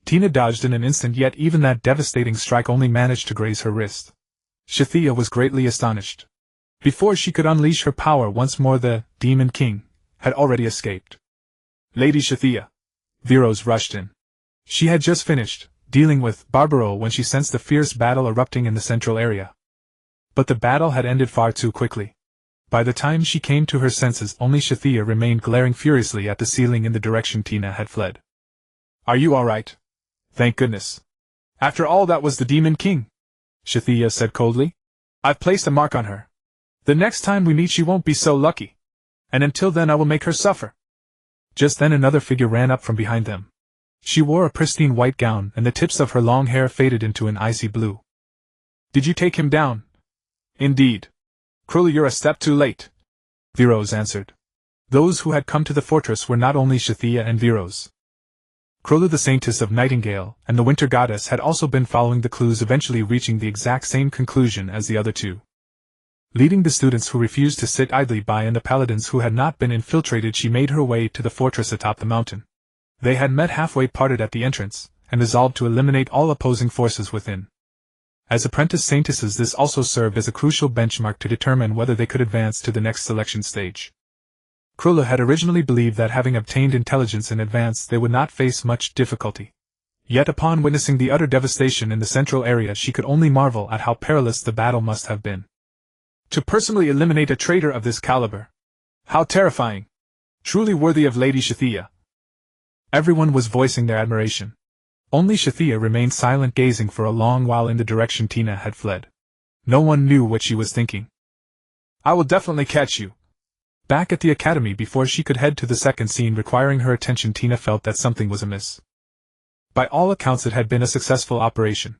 Tina dodged in an instant, yet even that devastating strike only managed to graze her wrist. Satya was greatly astonished. Before she could unleash her power once more, the Demon King had already escaped. Lady Satya! Viros rushed in. She had just finished dealing with Barbaro when she sensed a fierce battle erupting in the central area. But the battle had ended far too quickly. By the time she came to her senses, only Satya remained glaring furiously at the ceiling in the direction Tina had fled. Are you all right? Thank goodness. After all, that was the Demon King, Satya said coldly. I've placed a mark on her. The next time we meet she won't be so lucky. And until then I will make her suffer. Just then another figure ran up from behind them. She wore a pristine white gown, and the tips of her long hair faded into an icy blue. Did you take him down? Indeed. Cruelly, you're a step too late, Viros answered. Those who had come to the fortress were not only Satya and Viros. Krula, the saintess of Nightingale, and the Winter Goddess had also been following the clues, eventually reaching the exact same conclusion as the other two. Leading the students who refused to sit idly by and the paladins who had not been infiltrated, she made her way to the fortress atop the mountain. They had met halfway, parted at the entrance, and resolved to eliminate all opposing forces within. As apprentice saintesses, this also served as a crucial benchmark to determine whether they could advance to the next selection stage. Krula had originally believed that having obtained intelligence in advance, they would not face much difficulty. Yet upon witnessing the utter devastation in the central area she could only marvel at how perilous the battle must have been. To personally eliminate a traitor of this caliber. How terrifying! Truly worthy of Lady Satya. Everyone was voicing their admiration. Only Satya remained silent, gazing for a long while in the direction Tina had fled. No one knew what she was thinking. I will definitely catch you. Back at the academy, before she could head to the second scene requiring her attention, Tina felt that something was amiss. By all accounts it had been a successful operation.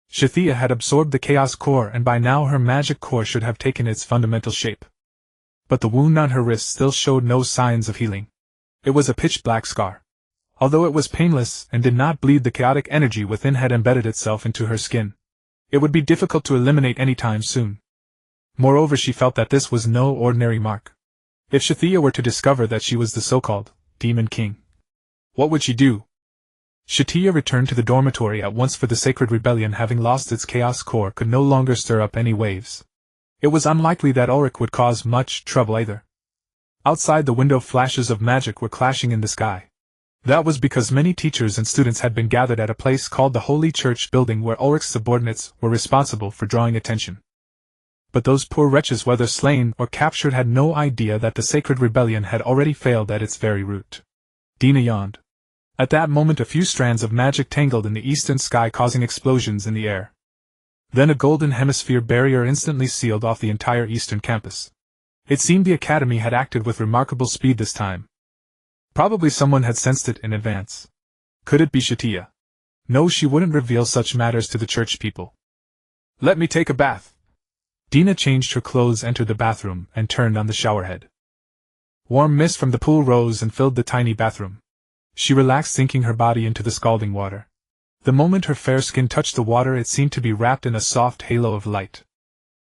Satya had absorbed the chaos core, and by now her magic core should have taken its fundamental shape. But the wound on her wrist still showed no signs of healing. It was a pitch-black scar. Although it was painless and did not bleed, the chaotic energy within had embedded itself into her skin. It would be difficult to eliminate any time soon. Moreover, she felt that this was no ordinary mark. If Satya were to discover that she was the so-called Demon King, what would she do? Satya returned to the dormitory at once, for the sacred rebellion, having lost its chaos core, could no longer stir up any waves. It was unlikely that Ulrich would cause much trouble either. Outside the window, flashes of magic were clashing in the sky. That was because many teachers and students had been gathered at a place called the Holy Church building, where Ulrich's subordinates were responsible for drawing attention. But those poor wretches, whether slain or captured, had no idea that the sacred rebellion had already failed at its very root. Dina yawned. At that moment a few strands of magic tangled in the eastern sky, causing explosions in the air. Then a golden hemisphere barrier instantly sealed off the entire eastern campus. It seemed the academy had acted with remarkable speed this time. Probably someone had sensed it in advance. Could it be Satya? No, she wouldn't reveal such matters to the church people. Let me take a bath. Dina changed her clothes, entered the bathroom, and turned on the showerhead. Warm mist from the pool rose and filled the tiny bathroom. She relaxed, sinking her body into the scalding water. The moment her fair skin touched the water, it seemed to be wrapped in a soft halo of light.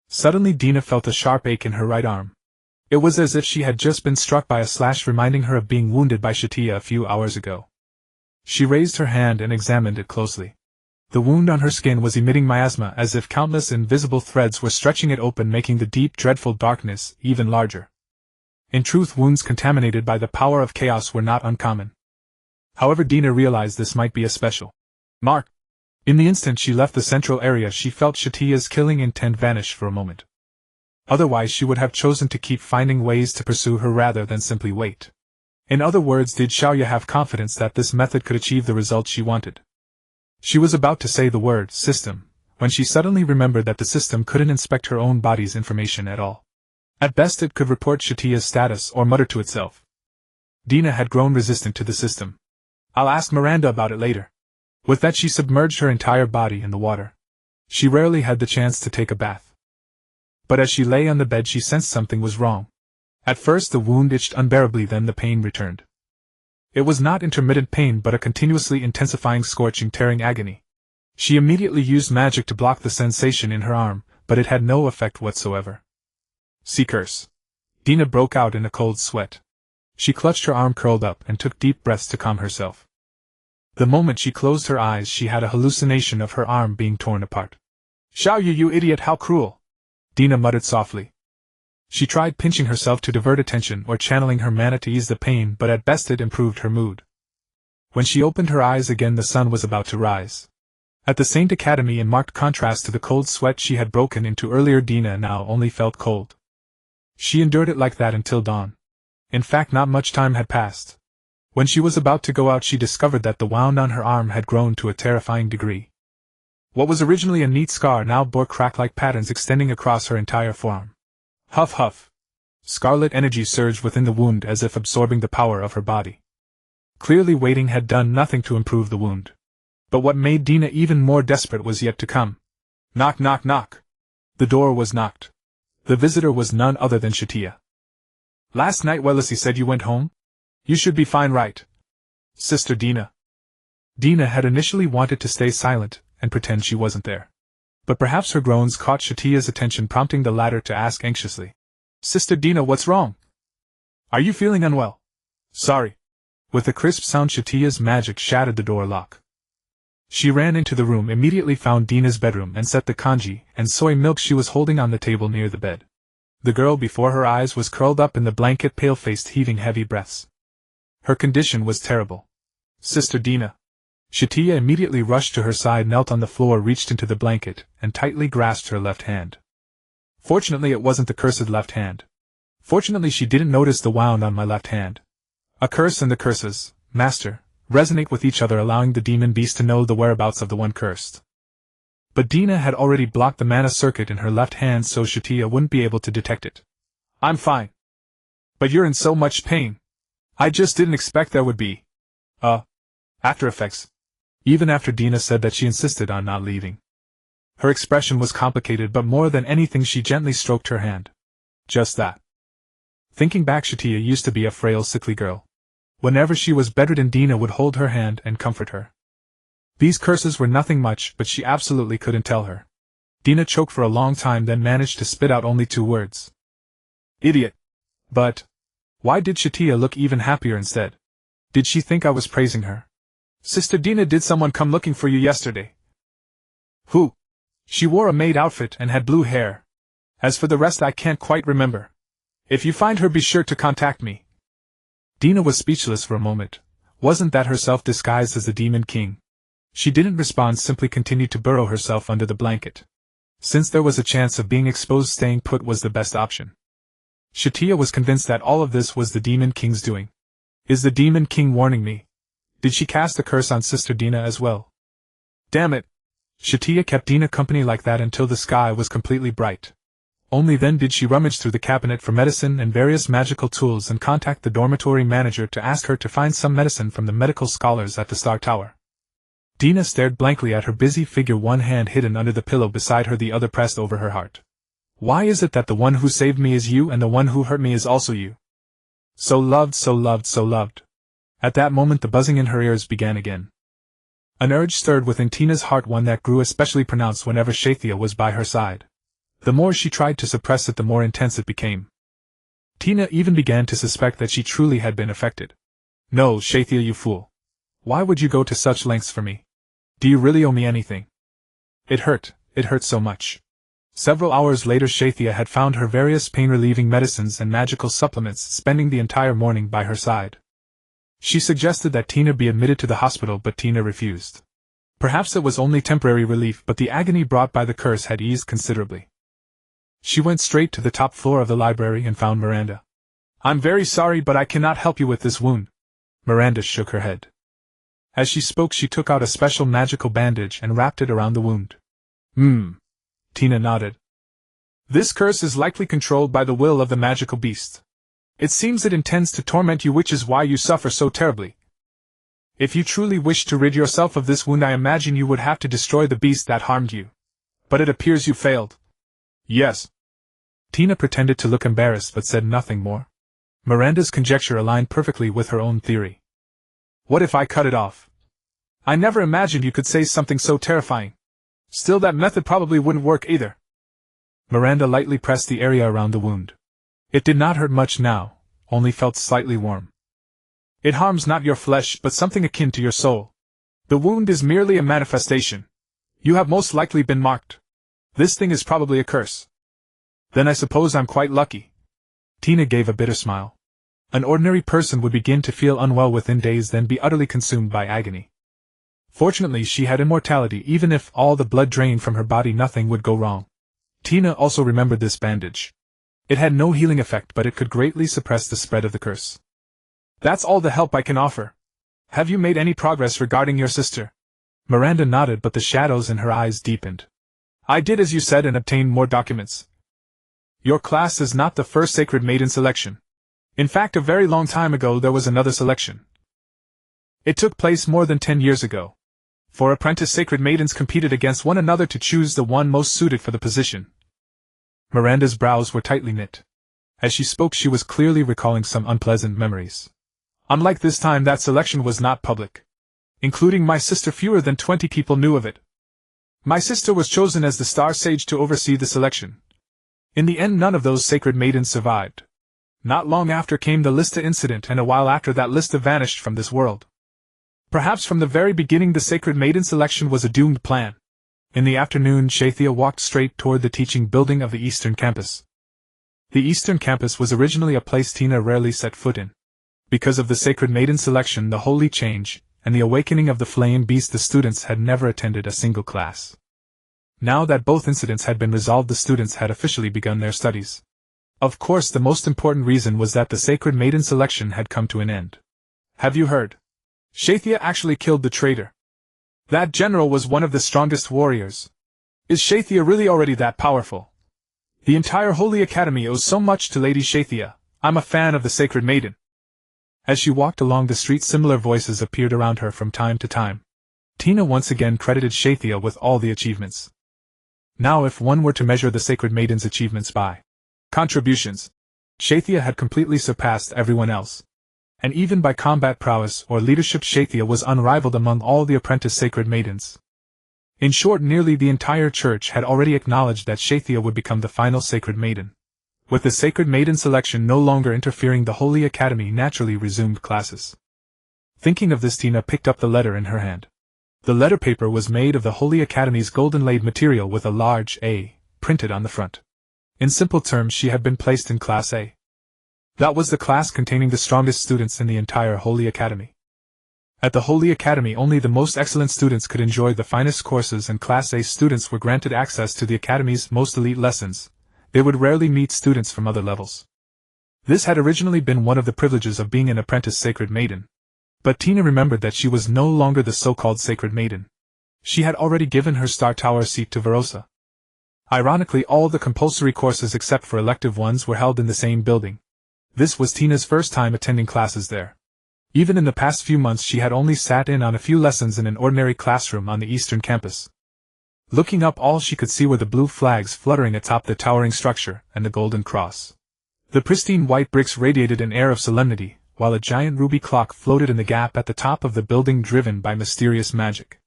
Suddenly Dina felt a sharp ache in her right arm. It was as if she had just been struck by a slash, reminding her of being wounded by Satya a few hours ago. She raised her hand and examined it closely. The wound on her skin was emitting miasma, as if countless invisible threads were stretching it open, making the deep, dreadful darkness even larger. In truth, wounds contaminated by the power of chaos were not uncommon. However, Dina realized this might be a special mark. In the instant she left the central area, she felt Satya's killing intent vanish for a moment. Otherwise she would have chosen to keep finding ways to pursue her rather than simply wait. In other words, did Xiaoya have confidence that this method could achieve the result she wanted? She was about to say the word system, when she suddenly remembered that the system couldn't inspect her own body's information at all. At best it could report Satya's status or mutter to itself. Dina had grown resistant to the system. I'll ask Miranda about it later. With that she submerged her entire body in the water. She rarely had the chance to take a bath. But as she lay on the bed she sensed something was wrong. At first the wound itched unbearably, then the pain returned. It was not intermittent pain but a continuously intensifying, scorching, tearing agony. She immediately used magic to block the sensation in her arm, but it had no effect whatsoever. "See, curse!" Dina broke out in a cold sweat. She clutched her arm, curled up, and took deep breaths to calm herself. The moment she closed her eyes she had a hallucination of her arm being torn apart. "Xiaoyu, you idiot, how cruel!" Dina muttered softly. She tried pinching herself to divert attention or channeling her mana to ease the pain, but at best it improved her mood. When she opened her eyes again the sun was about to rise. At the Saint Academy, in marked contrast to the cold sweat she had broken into earlier, Dina now only felt cold. She endured it like that until dawn. In fact, not much time had passed. When she was about to go out she discovered that the wound on her arm had grown to a terrifying degree. What was originally a neat scar now bore crack-like patterns extending across her entire forearm. Huff huff. Scarlet energy surged within the wound as if absorbing the power of her body. Clearly waiting had done nothing to improve the wound. But what made Dina even more desperate was yet to come. Knock, knock, knock. The door was knocked. The visitor was none other than Satya. "Last night Wellesley said you went home? You should be fine, right? Sister Dina." Dina had initially wanted to stay silent and pretend she wasn't there. But perhaps her groans caught Satya's attention, prompting the latter to ask anxiously, "Sister Dina, what's wrong? Are you feeling unwell?" "Sorry." With a crisp sound Satya's magic shattered the door lock. She ran into the room, immediately found Dina's bedroom, and set the congee and soy milk she was holding on the table near the bed. The girl before her eyes was curled up in the blanket, pale-faced, heaving heavy breaths. Her condition was terrible. "Sister Dina." Satya immediately rushed to her side, knelt on the floor, reached into the blanket, and tightly grasped her left hand. Fortunately it wasn't the cursed left hand. Fortunately she didn't notice the wound on my left hand. A curse and the curses, master, resonate with each other, allowing the demon beast to know the whereabouts of the one cursed. But Dina had already blocked the mana circuit in her left hand so Satya wouldn't be able to detect it. I'm fine. But you're in so much pain. I just didn't expect there would be after effects. Even after Dina said that, she insisted on not leaving. Her expression was complicated, but more than anything she gently stroked her hand. Just that. Thinking back, Satya used to be a frail, sickly girl. Whenever she was bedridden, Dina would hold her hand and comfort her. These curses were nothing much, but she absolutely couldn't tell her. Dina choked for a long time, then managed to spit out only 2 words. Idiot. But why did Satya look even happier instead? Did she think I was praising her? Sister Dina, did someone come looking for you yesterday? Who? She wore a maid outfit and had blue hair. As for the rest, I can't quite remember. If you find her, be sure to contact me. Dina was speechless for a moment. Wasn't that herself disguised as the Demon King? She didn't respond, simply continued to burrow herself under the blanket. Since there was a chance of being exposed, staying put was the best option. Satya was convinced that all of this was the Demon King's doing. Is the Demon King warning me? Did she cast a curse on Sister Dina as well? Damn it! Satya kept Dina company like that until the sky was completely bright. Only then did she rummage through the cabinet for medicine and various magical tools and contact the dormitory manager to ask her to find some medicine from the medical scholars at the Star Tower. Dina stared blankly at her busy figure, one hand hidden under the pillow beside her, the other pressed over her heart. Why is it that the one who saved me is you and the one who hurt me is also you? So loved, so loved, so loved. At that moment the buzzing in her ears began again. An urge stirred within Tina's heart, one that grew especially pronounced whenever Satya was by her side. The more she tried to suppress it, the more intense it became. Tina even began to suspect that she truly had been affected. No, Satya, you fool. Why would you go to such lengths for me? Do you really owe me anything? It hurt so much. Several hours later, Satya had found her various pain-relieving medicines and magical supplements, spending the entire morning by her side. She suggested that Tina be admitted to the hospital, but Tina refused. Perhaps it was only temporary relief, but the agony brought by the curse had eased considerably. She went straight to the top floor of the library and found Miranda. I'm very sorry, but I cannot help you with this wound. Miranda shook her head. As she spoke, she took out a special magical bandage and wrapped it around the wound. Tina nodded. This curse is likely controlled by the will of the magical beast. It seems it intends to torment you, which is why you suffer so terribly. If you truly wish to rid yourself of this wound, I imagine you would have to destroy the beast that harmed you. But it appears you failed. Yes. Tina pretended to look embarrassed but said nothing more. Miranda's conjecture aligned perfectly with her own theory. What if I cut it off? I never imagined you could say something so terrifying. Still, that method probably wouldn't work either. Miranda lightly pressed the area around the wound. It did not hurt much now, only felt slightly warm. It harms not your flesh, but something akin to your soul. The wound is merely a manifestation. You have most likely been marked. This thing is probably a curse. Then I suppose I'm quite lucky. Tina gave a bitter smile. An ordinary person would begin to feel unwell within days, then be utterly consumed by agony. Fortunately, she had immortality. Even if all the blood drained from her body, nothing would go wrong. Tina also remembered this bandage. It had no healing effect, but it could greatly suppress the spread of the curse. That's all the help I can offer. Have you made any progress regarding your sister? Miranda nodded, but the shadows in her eyes deepened. I did as you said and obtained more documents. Your class is not the first Sacred Maiden selection. In fact, a very long time ago there was another selection. It took place more than 10 years ago. 4 apprentice Sacred Maidens competed against one another to choose the one most suited for the position. Miranda's brows were tightly knit. As she spoke, she was clearly recalling some unpleasant memories. Unlike this time, that selection was not public. Including my sister, fewer than 20 people knew of it. My sister was chosen as the Star Sage to oversee the selection. In the end, none of those Sacred Maidens survived. Not long after came the Lista incident, and a while after that Lista vanished from this world. Perhaps from the very beginning the Sacred Maiden selection was a doomed plan. In the afternoon, Satya walked straight toward the teaching building of the Eastern Campus. The Eastern Campus was originally a place Tina rarely set foot in. Because of the Sacred Maiden selection, the holy change, and the awakening of the flame beast. The students had never attended a single class. Now that both incidents had been resolved, the students had officially begun their studies. Of course, the most important reason was that the sacred maiden selection had come to an end. Have you heard? Satya actually killed the traitor. That general was one of the strongest warriors. Is Satya really already that powerful? The entire Holy Academy owes so much to Lady Satya. I'm a fan of the sacred maiden. As she walked along the street, similar voices appeared around her from time to time. Tina once again credited Satya with all the achievements. Now, if one were to measure the sacred maiden's achievements by contributions, Satya had completely surpassed everyone else. And even by combat prowess or leadership, Satya was unrivaled among all the apprentice sacred maidens. In short, nearly the entire church had already acknowledged that Satya would become the final sacred maiden. With the sacred maiden selection no longer interfering, the Holy Academy naturally resumed classes. Thinking of this, Tina picked up the letter in her hand. The letter paper was made of the Holy Academy's golden-laid material with a large A printed on the front. In simple terms, she had been placed in Class A. That was the class containing the strongest students in the entire Holy Academy. At the Holy Academy, only the most excellent students could enjoy the finest courses, and Class A students were granted access to the Academy's most elite lessons. They would rarely meet students from other levels. This had originally been one of the privileges of being an apprentice sacred maiden. But Tina remembered that she was no longer the so-called sacred maiden. She had already given her Star Tower seat to Verosa. Ironically, all the compulsory courses except for elective ones were held in the same building. This was Tina's first time attending classes there. Even in the past few months, she had only sat in on a few lessons in an ordinary classroom on the eastern campus. Looking up, all she could see were the blue flags fluttering atop the towering structure and the golden cross. The pristine white bricks radiated an air of solemnity, while a giant ruby clock floated in the gap at the top of the building, driven by mysterious magic.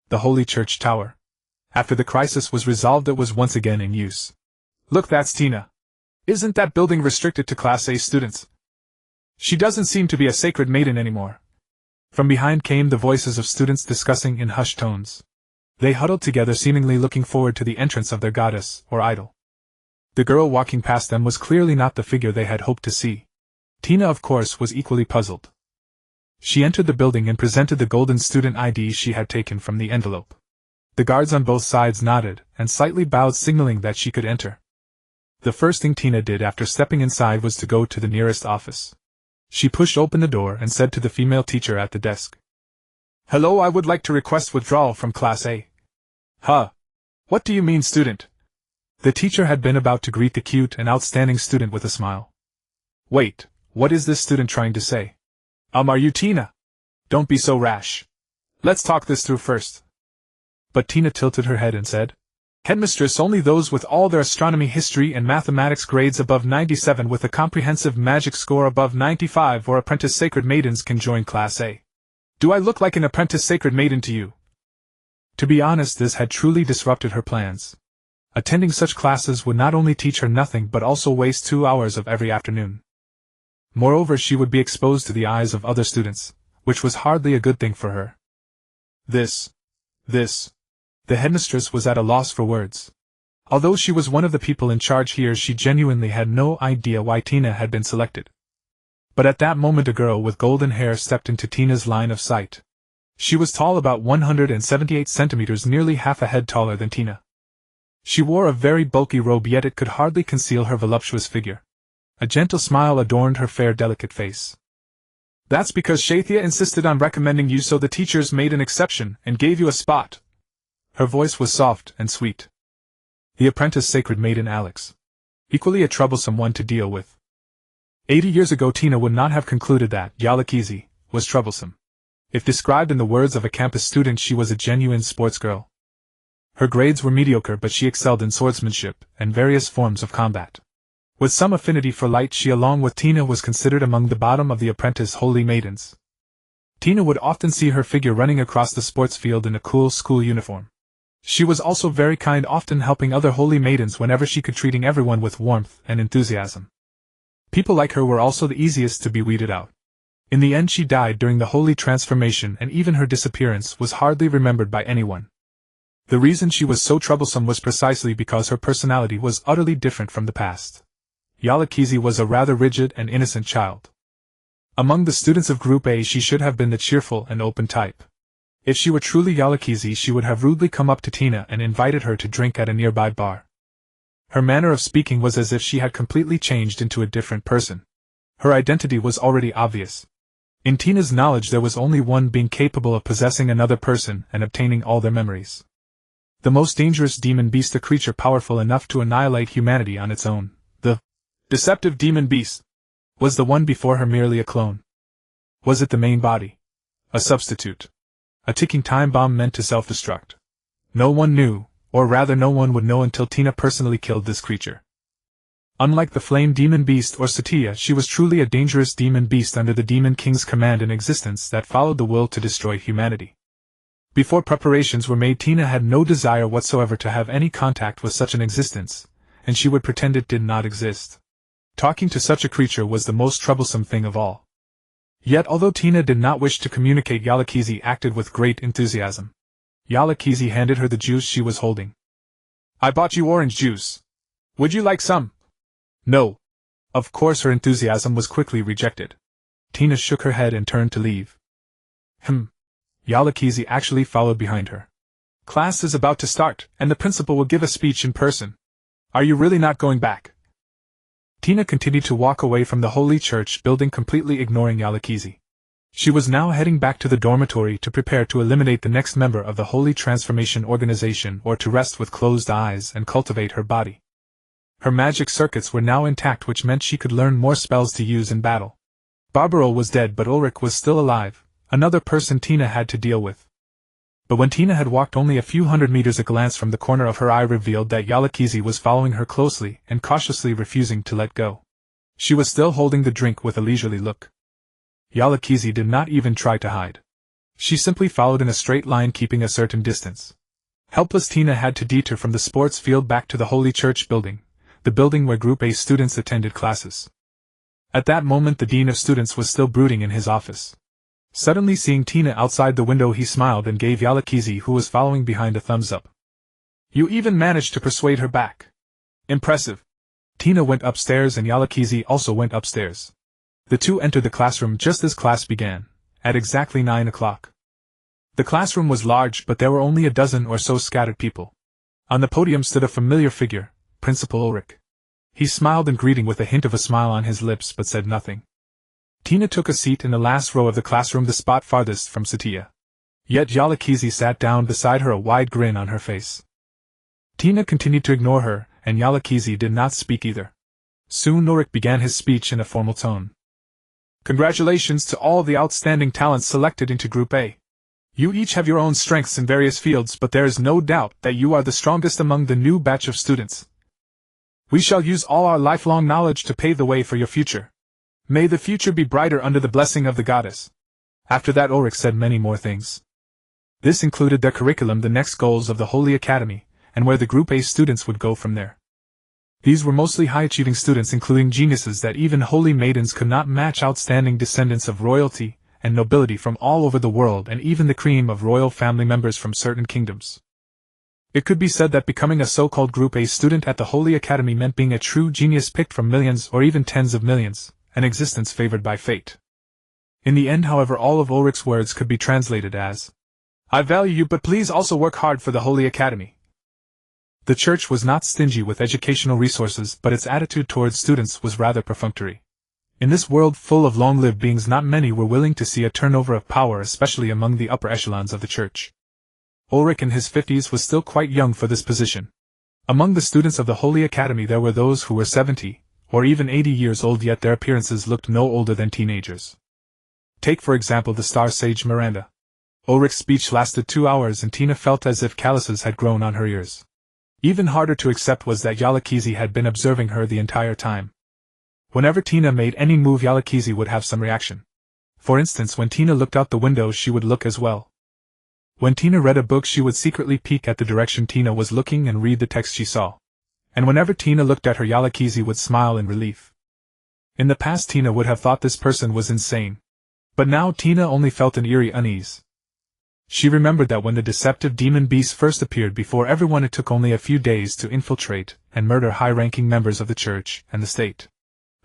The Holy Church Tower. After the crisis was resolved, it was once again in use. Look, that's Tina. Isn't that building restricted to Class A students? She doesn't seem to be a sacred maiden anymore. From behind came the voices of students discussing in hushed tones. They huddled together, seemingly looking forward to the entrance of their goddess or idol. The girl walking past them was clearly not the figure they had hoped to see. Tina, of course, was equally puzzled. She entered the building and presented the golden student ID she had taken from the envelope. The guards on both sides nodded and slightly bowed, signaling that she could enter. The first thing Tina did after stepping inside was to go to the nearest office. She pushed open the door and said to the female teacher at the desk, "Hello, I would like to request withdrawal from Class A." "Huh? What do you mean, student?" The teacher had been about to greet the cute and outstanding student with a smile. "Wait, what is this student trying to say? Are you Tina? Don't be so rash. Let's talk this through first." But Tina tilted her head and said, "Headmistress, only those with all their astronomy, history, and mathematics grades above 97 with a comprehensive magic score above 95 or apprentice sacred maidens can join Class A. Do I look like an apprentice sacred maiden to you?" To be honest, this had truly disrupted her plans. Attending such classes would not only teach her nothing but also waste 2 hours of every afternoon. Moreover, she would be exposed to the eyes of other students, which was hardly a good thing for her. This. The headmistress was at a loss for words. Although she was one of the people in charge here, she genuinely had no idea why Tina had been selected. But at that moment, a girl with golden hair stepped into Tina's line of sight. She was tall, about 178 centimeters, nearly half a head taller than Tina. She wore a very bulky robe, yet it could hardly conceal her voluptuous figure. A gentle smile adorned her fair, delicate face. "That's because Satya insisted on recommending you, so the teachers made an exception and gave you a spot." Her voice was soft and sweet. The apprentice sacred maiden Alex. Equally a troublesome one to deal with. 80 years ago, Tina would not have concluded that Yalakizi was troublesome. If described in the words of a campus student, she was a genuine sports girl. Her grades were mediocre, but she excelled in swordsmanship and various forms of combat. With some affinity for light, she, along with Tina, was considered among the bottom of the apprentice holy maidens. Tina would often see her figure running across the sports field in a cool school uniform. She was also very kind, often helping other holy maidens whenever she could, treating everyone with warmth and enthusiasm. People like her were also the easiest to be weeded out. In the end, she died during the holy transformation, and even her disappearance was hardly remembered by anyone. The reason she was so troublesome was precisely because her personality was utterly different from the past. Yalakizi was a rather rigid and innocent child. Among the students of Group A she should have been the cheerful and open type. If she were truly Yalakizi she would have rudely come up to Tina and invited her to drink at a nearby bar. Her manner of speaking was as if she had completely changed into a different person. Her identity was already obvious. In Tina's knowledge there was only one being capable of possessing another person and obtaining all their memories. The most dangerous demon beast, a creature powerful enough to annihilate humanity on its own, the deceptive demon beast, was the one before her merely a clone? Was it the main body? A substitute? A ticking time bomb meant to self-destruct? No one knew, or rather no one would know until Tina personally killed this creature. Unlike the flame demon beast or Satya, she was truly a dangerous demon beast under the demon king's command in existence that followed the will to destroy humanity. Before preparations were made, Tina had no desire whatsoever to have any contact with such an existence, and she would pretend it did not exist. Talking to such a creature was the most troublesome thing of all. Yet although Tina did not wish to communicate, Yalakizi acted with great enthusiasm. Yalakizi handed her the juice she was holding. "I bought you orange juice. Would you like some?" "No." Of course her enthusiasm was quickly rejected. Tina shook her head and turned to leave. Yalakizi actually followed behind her. "Class is about to start, and the principal will give a speech in person. Are you really not going back?" Tina continued to walk away from the Holy Church building, completely ignoring Yalakizi. She was now heading back to the dormitory to prepare to eliminate the next member of the Holy Transformation Organization, or to rest with closed eyes and cultivate her body. Her magic circuits were now intact, which meant she could learn more spells to use in battle. Barbaro was dead, but Ulrich was still alive, another person Tina had to deal with. But when Tina had walked only a few hundred meters, a glance from the corner of her eye revealed that Yalakizi was following her closely and cautiously refusing to let go. She was still holding the drink with a leisurely look. Yalakizi did not even try to hide. She simply followed in a straight line, keeping a certain distance. Helpless Tina had to detour from the sports field back to the Holy Church building, the building where Group A students attended classes. At that moment the Dean of Students was still brooding in his office. Suddenly seeing Tina outside the window, he smiled and gave Yalakizi, who was following behind, a thumbs up. "You even managed to persuade her back. Impressive." Tina went upstairs and Yalakizi also went upstairs. The two entered the classroom just as class began, at exactly 9 o'clock. The classroom was large, but there were only a dozen or so scattered people. On the podium stood a familiar figure, Principal Ulrich. He smiled in greeting with a hint of a smile on his lips, but said nothing. Tina took a seat in the last row of the classroom, the spot farthest from Satya. Yet Yalakizi sat down beside her, a wide grin on her face. Tina continued to ignore her, and Yalakizi did not speak either. Soon Ulrich began his speech in a formal tone. "Congratulations to all the outstanding talents selected into Group A. You each have your own strengths in various fields, but there is no doubt that you are the strongest among the new batch of students. We shall use all our lifelong knowledge to pave the way for your future. May the future be brighter under the blessing of the goddess." After that Ulrich said many more things. This included their curriculum, the next goals of the Holy Academy, and where the Group A students would go from there. These were mostly high-achieving students, including geniuses that even holy maidens could not match, outstanding descendants of royalty and nobility from all over the world, and even the cream of royal family members from certain kingdoms. It could be said that becoming a so-called Group A student at the Holy Academy meant being a true genius picked from millions or even tens of millions, an existence favored by fate. In the end, however, all of Ulrich's words could be translated as, "I value you, but please also work hard for the Holy Academy." The church was not stingy with educational resources, but its attitude towards students was rather perfunctory. In this world full of long-lived beings, not many were willing to see a turnover of power, especially among the upper echelons of the church. Ulrich in his 50s was still quite young for this position. Among the students of the Holy Academy there were those who were 70, or even 80 years old, yet their appearances looked no older than teenagers. Take for example the star sage Miranda. Ulrich's speech lasted 2 hours and Tina felt as if calluses had grown on her ears. Even harder to accept was that Yalakizi had been observing her the entire time. Whenever Tina made any move, Yalakizi would have some reaction. For instance, when Tina looked out the window, she would look as well. When Tina read a book, she would secretly peek at the direction Tina was looking and read the text she saw. And whenever Tina looked at her, Yalakizi would smile in relief. In the past, Tina would have thought this person was insane. But now Tina only felt an eerie unease. She remembered that when the deceptive demon beast first appeared before everyone, it took only a few days to infiltrate and murder high-ranking members of the church and the state.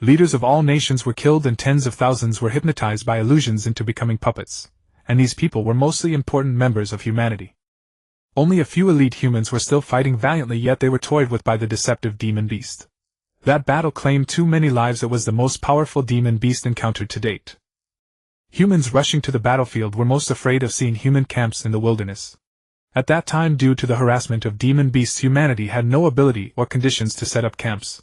Leaders of all nations were killed and tens of thousands were hypnotized by illusions into becoming puppets, and these people were mostly important members of humanity. Only a few elite humans were still fighting valiantly, yet they were toyed with by the deceptive demon beast. That battle claimed too many lives. It was the most powerful demon beast encountered to date. Humans rushing to the battlefield were most afraid of seeing human camps in the wilderness. At that time, due to the harassment of demon beasts, humanity had no ability or conditions to set up camps.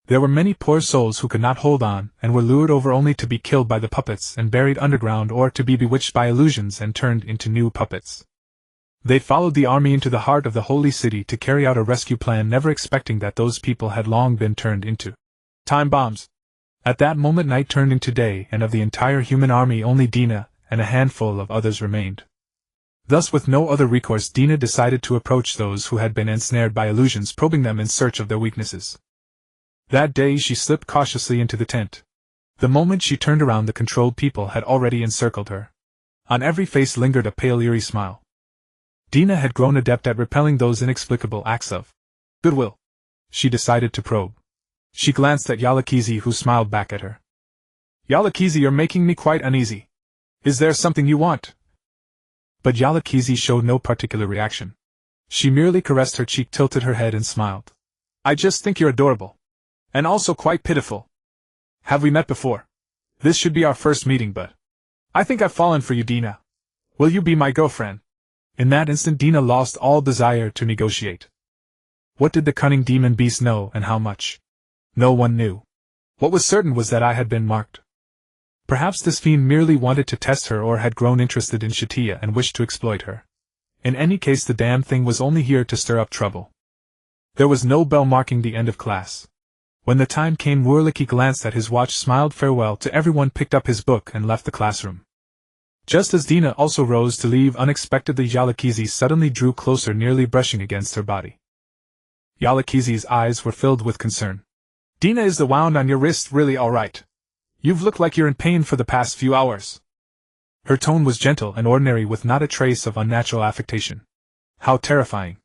There were many poor souls who could not hold on and were lured over only to be killed by the puppets and buried underground, or to be bewitched by illusions and turned into new puppets. They followed the army into the heart of the holy city to carry out a rescue plan, never expecting that those people had long been turned into time bombs. At that moment night turned into day, and of the entire human army only Dina and a handful of others remained. Thus, with no other recourse, Dina decided to approach those who had been ensnared by illusions, probing them in search of their weaknesses. That day she slipped cautiously into the tent. The moment she turned around, the controlled people had already encircled her. On every face lingered a pale, eerie smile. Dina had grown adept at repelling those inexplicable acts of goodwill. She decided to probe. She glanced at Yalakizi, who smiled back at her. "Yalakizi, you're making me quite uneasy. Is there something you want?" But Yalakizi showed no particular reaction. She merely caressed her cheek, tilted her head, and smiled. "I just think you're adorable. And also quite pitiful. Have we met before? This should be our first meeting, but I think I've fallen for you, Dina. Will you be my girlfriend?" In that instant, Dina lost all desire to negotiate. What did the cunning demon beast know, and how much? No one knew. What was certain was that I had been marked. Perhaps this fiend merely wanted to test her, or had grown interested in Satya and wished to exploit her. In any case, the damn thing was only here to stir up trouble. There was no bell marking the end of class. When the time came, Wurliki glanced at his watch, smiled farewell to everyone, picked up his book, and left the classroom. Just as Dina also rose to leave, unexpectedly Yalakizi suddenly drew closer, nearly brushing against her body. Yalakizi's eyes were filled with concern. "Dina, is the wound on your wrist really all right? You've looked like you're in pain for the past few hours." Her tone was gentle and ordinary, with not a trace of unnatural affectation. How terrifying!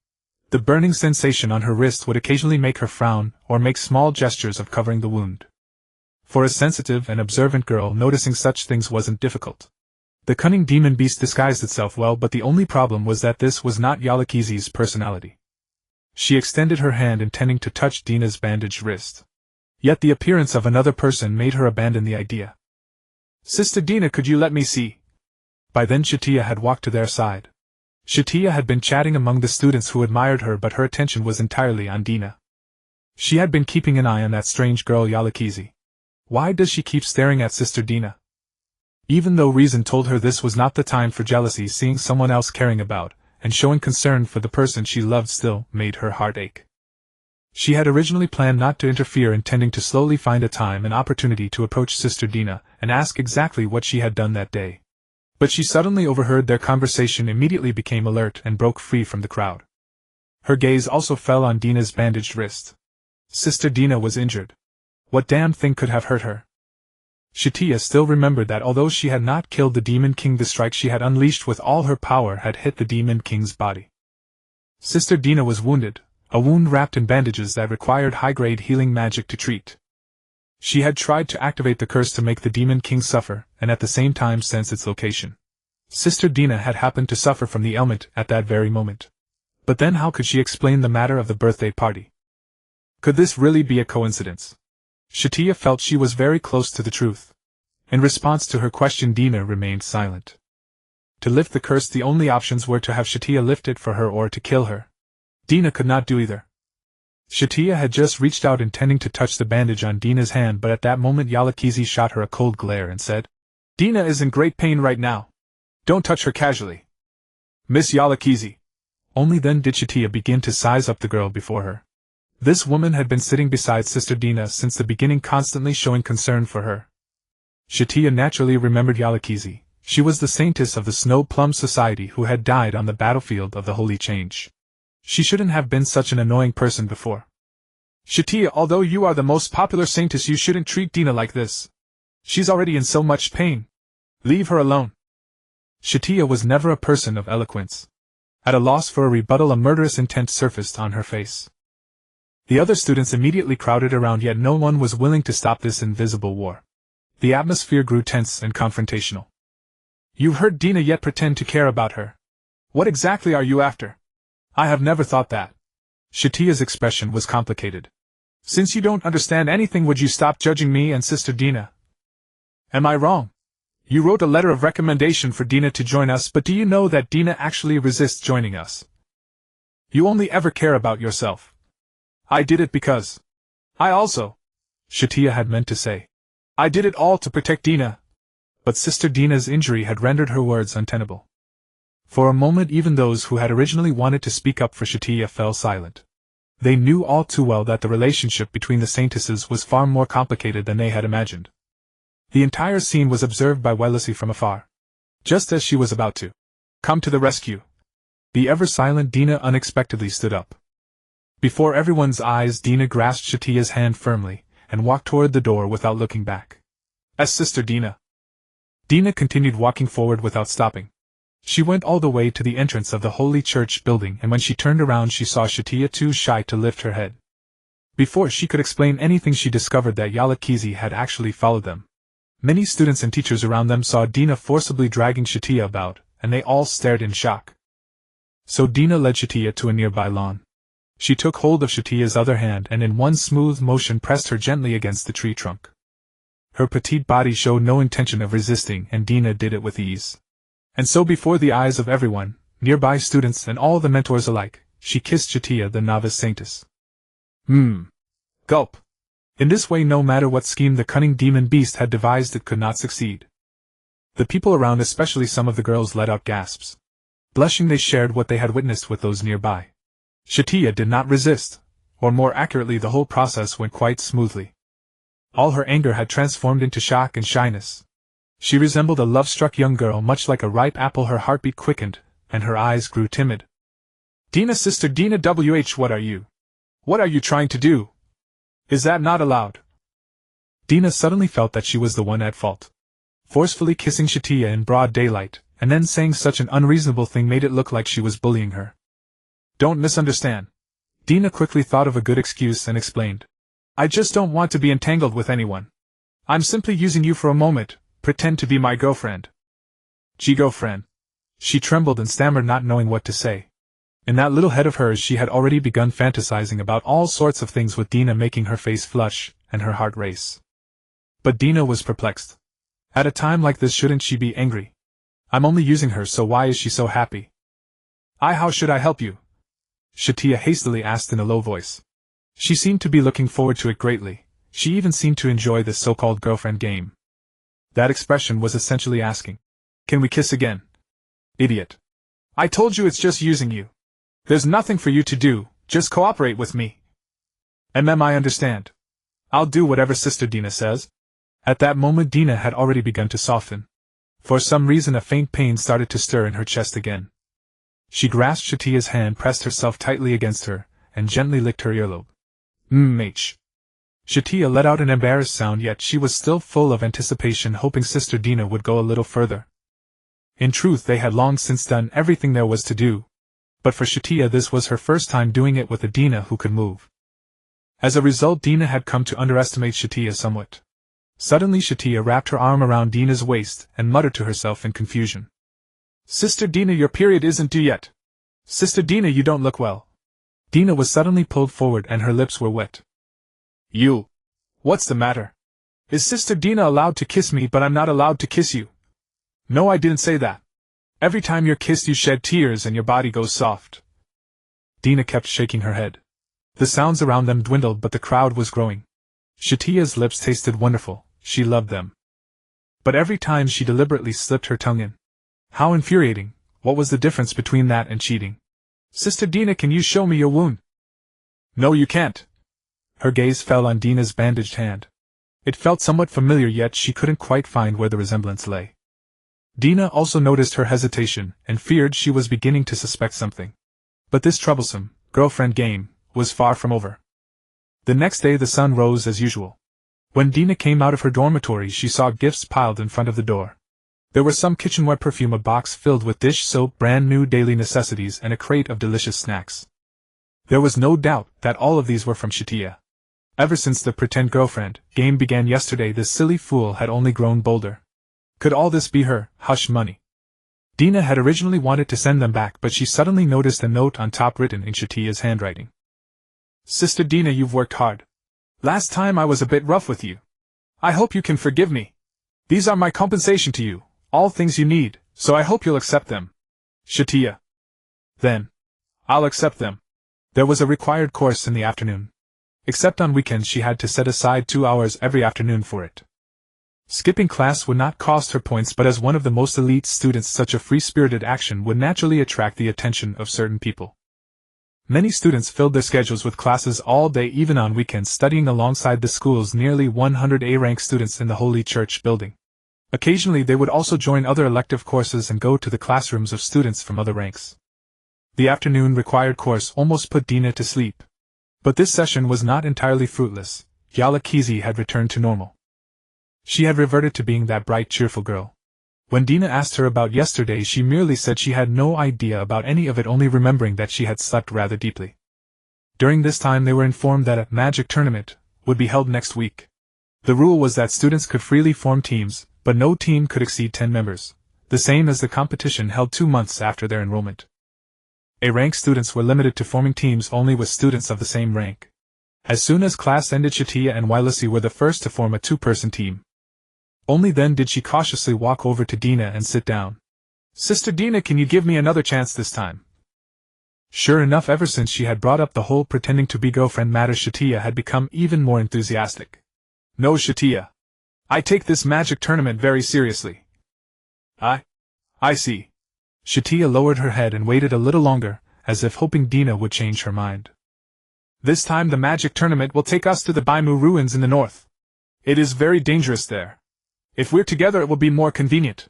The burning sensation on her wrist would occasionally make her frown, or make small gestures of covering the wound. For a sensitive and observant girl, noticing such things wasn't difficult. The cunning demon beast disguised itself well, but the only problem was that this was not Yalakizi's personality. She extended her hand, intending to touch Dina's bandaged wrist. Yet the appearance of another person made her abandon the idea. "Sister Dina, could you let me see?" By then Satya had walked to their side. Satya had been chatting among the students who admired her, but her attention was entirely on Dina. She had been keeping an eye on that strange girl Yalakizi. Why does she keep staring at Sister Dina? Even though reason told her this was not the time for jealousy, seeing someone else caring about and showing concern for the person she loved still made her heart ache. She had originally planned not to interfere, intending to slowly find a time and opportunity to approach Sister Dina and ask exactly what she had done that day. But she suddenly overheard their conversation, immediately became alert, and broke free from the crowd. Her gaze also fell on Dina's bandaged wrist. Sister Dina was injured. What damn thing could have hurt her? Satya still remembered that although she had not killed the Demon King, the strike she had unleashed with all her power had hit the Demon King's body. Sister Dina was wounded, a wound wrapped in bandages that required high-grade healing magic to treat. She had tried to activate the curse to make the Demon King suffer, and at the same time sense its location. Sister Dina had happened to suffer from the ailment at that very moment. But then how could she explain the matter of the birthday party? Could this really be a coincidence? Satya felt she was very close to the truth. In response to her question, Dina remained silent. To lift the curse, the only options were to have Satya lift it for her or to kill her. Dina could not do either. Satya had just reached out, intending to touch the bandage on Dina's hand, but at that moment Yalakizi shot her a cold glare and said, "Dina is in great pain right now. Don't touch her casually. Miss Yalakizi." Only then did Satya begin to size up the girl before her. This woman had been sitting beside Sister Dina since the beginning, constantly showing concern for her. Satya naturally remembered Yalakizi. She was the saintess of the Snow Plum Society who had died on the battlefield of the Holy Change. She shouldn't have been such an annoying person before. "Satya, although you are the most popular saintess, you shouldn't treat Dina like this. She's already in so much pain. Leave her alone." Satya was never a person of eloquence. At a loss for a rebuttal, a murderous intent surfaced on her face. The other students immediately crowded around, yet no one was willing to stop this invisible war. The atmosphere grew tense and confrontational. "You've heard Dina yet pretend to care about her. What exactly are you after?" "I have never thought that." Satya's expression was complicated. "Since you don't understand anything, would you stop judging me and Sister Dina?" "Am I wrong? You wrote a letter of recommendation for Dina to join us, but do you know that Dina actually resists joining us? You only ever care about yourself." "I did it because I also," Satya had meant to say. "I did it all to protect Dina." But Sister Dina's injury had rendered her words untenable. For a moment even those who had originally wanted to speak up for Satya fell silent. They knew all too well that the relationship between the saintesses was far more complicated than they had imagined. The entire scene was observed by Wellesley from afar. Just as she was about to come to the rescue, the ever-silent Dina unexpectedly stood up. Before everyone's eyes, Dina grasped Satya's hand firmly, and walked toward the door without looking back. As Sister Dina. Dina continued walking forward without stopping. She went all the way to the entrance of the Holy Church building, and when she turned around she saw Satya too shy to lift her head. Before she could explain anything, she discovered that Yalakizi had actually followed them. Many students and teachers around them saw Dina forcibly dragging Satya about, and they all stared in shock. So Dina led Satya to a nearby lawn. She took hold of Satya's other hand and in one smooth motion pressed her gently against the tree trunk. Her petite body showed no intention of resisting, and Dina did it with ease. And so before the eyes of everyone, nearby students and all the mentors alike, she kissed Satya, the novice saintess. Gulp. In this way, no matter what scheme the cunning demon beast had devised, it could not succeed. The people around, especially some of the girls, let out gasps. Blushing, they shared what they had witnessed with those nearby. Satya did not resist, or more accurately, the whole process went quite smoothly. All her anger had transformed into shock and shyness. She resembled a love-struck young girl, much like a ripe apple. Her heartbeat quickened, and her eyes grew timid. "Dina, Sister Dina, what are you? What are you trying to do? Is that not allowed?" Dina suddenly felt that she was the one at fault. Forcefully kissing Satya in broad daylight, and then saying such an unreasonable thing, made it look like she was bullying her. "Don't misunderstand." Dina quickly thought of a good excuse and explained. "I just don't want to be entangled with anyone. I'm simply using you for a moment. Pretend to be my girlfriend." "Girlfriend?" She trembled and stammered, not knowing what to say. In that little head of hers she had already begun fantasizing about all sorts of things, with Dina making her face flush and her heart race. But Dina was perplexed. At a time like this, shouldn't she be angry? "I'm only using her, so why is she so happy?" How should I help you?" Satya hastily asked in a low voice. She seemed to be looking forward to it greatly. She even seemed to enjoy this so-called girlfriend game. That expression was essentially asking, "Can we kiss again?" "Idiot. I told you it's just using you. There's nothing for you to do, just cooperate with me." I understand. I'll do whatever Sister Dina says." At that moment Dina had already begun to soften. For some reason a faint pain started to stir in her chest again. She grasped Satya's hand, pressed herself tightly against her, and gently licked her earlobe. Satya let out an embarrassed sound, yet she was still full of anticipation, hoping Sister Dina would go a little further. In truth, they had long since done everything there was to do. But for Satya this was her first time doing it with a Dina who could move. As a result, Dina had come to underestimate Satya somewhat. Suddenly Satya wrapped her arm around Dina's waist and muttered to herself in confusion. "Sister Dina, your period isn't due yet. Sister Dina, you don't look well." Dina was suddenly pulled forward and her lips were wet. What's the matter? Is Sister Dina allowed to kiss me, but I'm not allowed to kiss you?" "No, I didn't say that. Every time you're kissed you shed tears and your body goes soft." Dina kept shaking her head. The sounds around them dwindled, but the crowd was growing. Satya's lips tasted wonderful, she loved them. But every time she deliberately slipped her tongue in. How infuriating! What was the difference between that and cheating? "Sister Dina, can you show me your wound?" "No, you can't." Her gaze fell on Dina's bandaged hand. It felt somewhat familiar, yet she couldn't quite find where the resemblance lay. Dina also noticed her hesitation, and feared she was beginning to suspect something. But this troublesome girlfriend game was far from over. The next day the sun rose as usual. When Dina came out of her dormitory she saw gifts piled in front of the door. There were some kitchenware perfume, a box filled with dish soap, brand new daily necessities, and a crate of delicious snacks. There was no doubt that all of these were from Satya. Ever since the pretend girlfriend game began yesterday, this silly fool had only grown bolder. Could all this be her hush money? Dina had originally wanted to send them back, but she suddenly noticed a note on top written in Satya's handwriting. Sister Dina, you've worked hard. Last time I was a bit rough with you. I hope you can forgive me. These are my compensation to you, all things you need, so I hope you'll accept them. Satya. Then. I'll accept them. There was a required course in the afternoon. Except on weekends she had to set aside 2 hours every afternoon for it. Skipping class would not cost her points, but as one of the most elite students, such a free-spirited action would naturally attract the attention of certain people. Many students filled their schedules with classes all day, even on weekends, studying alongside the school's nearly 100 A-rank students in the Holy Church building. Occasionally they would also join other elective courses and go to the classrooms of students from other ranks. The afternoon required course almost put Dina to sleep. But this session was not entirely fruitless. Yalakizi had returned to normal. She had reverted to being that bright, cheerful girl. When Dina asked her about yesterday, she merely said she had no idea about any of it, only remembering that she had slept rather deeply. During this time they were informed that a magic tournament would be held next week. The rule was that students could freely form teams, but no team could exceed 10 members, the same as the competition held 2 months after their enrollment. A-rank students were limited to forming teams only with students of the same rank. As soon as class ended, Satya and Wailasi were the first to form a 2-person team. Only then did she cautiously walk over to Dina and sit down. Sister Dina, can you give me another chance this time? Sure enough, ever since she had brought up the whole pretending to be girlfriend matter, Satya had become even more enthusiastic. No, Satya. I take this magic tournament very seriously. I see. Satya lowered her head and waited a little longer, as if hoping Dina would change her mind. This time the magic tournament will take us to the Baimu ruins in the north. It is very dangerous there. If we're together it will be more convenient.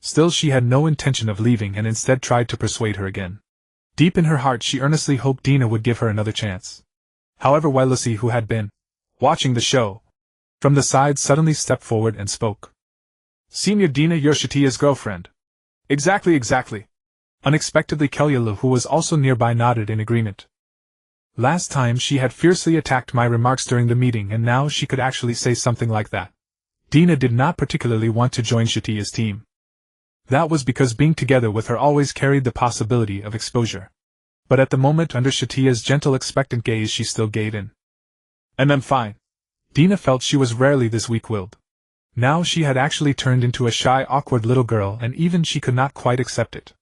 Still she had no intention of leaving and instead tried to persuade her again. Deep in her heart she earnestly hoped Dina would give her another chance. However, Wailasi, who had been watching the show from the side, suddenly stepped forward and spoke. Senior Dina, you're Satya's girlfriend. Exactly. Unexpectedly Kelyalu, who was also nearby, nodded in agreement. Last time she had fiercely attacked my remarks during the meeting, and now she could actually say something like that. Dina did not particularly want to join Satya's team. That was because being together with her always carried the possibility of exposure. But at the moment, under Satya's gentle expectant gaze, she still gave in. And I'm fine. Dina felt she was rarely this weak-willed. Now she had actually turned into a shy, awkward little girl, and even she could not quite accept it.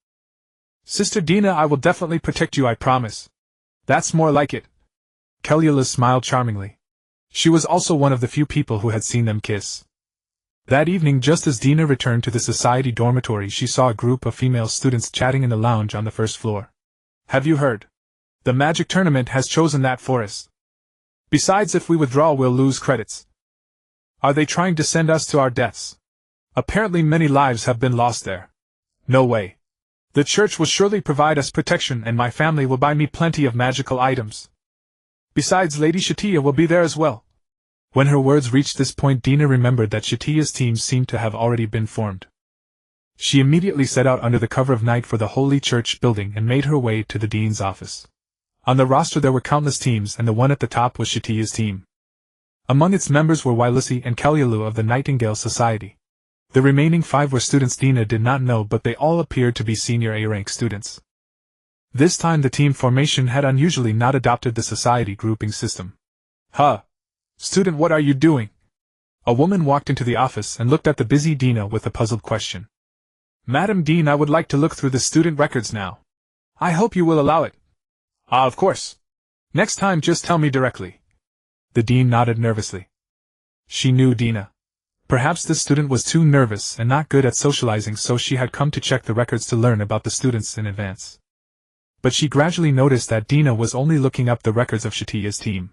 Sister Dina, I will definitely protect you, I promise. That's more like it. Kelyalu smiled charmingly. She was also one of the few people who had seen them kiss. That evening, just as Dina returned to the society dormitory, she saw a group of female students chatting in the lounge on the first floor. Have you heard? The magic tournament has chosen that for us. Besides, if we withdraw we'll lose credits. Are they trying to send us to our deaths? Apparently many lives have been lost there. No way. The church will surely provide us protection, and my family will buy me plenty of magical items. Besides, Lady Satya will be there as well. When her words reached this point, Dina remembered that Satya's team seemed to have already been formed. She immediately set out under the cover of night for the Holy Church building and made her way to the dean's office. On the roster there were countless teams, and the one at the top was Satya's team. Among its members were Wailasi and Kelyalu of the Nightingale Society. The remaining 5 were students Dina did not know, but they all appeared to be senior A-rank students. This time the team formation had unusually not adopted the society grouping system. Student, what are you doing? A woman walked into the office and looked at the busy Dina with a puzzled question. Madam Dean, I would like to look through the student records now. I hope you will allow it. Of course. Next time just tell me directly. The dean nodded nervously. She knew Dina. Perhaps this student was too nervous and not good at socializing, so she had come to check the records to learn about the students in advance. But she gradually noticed that Dina was only looking up the records of Satya's team.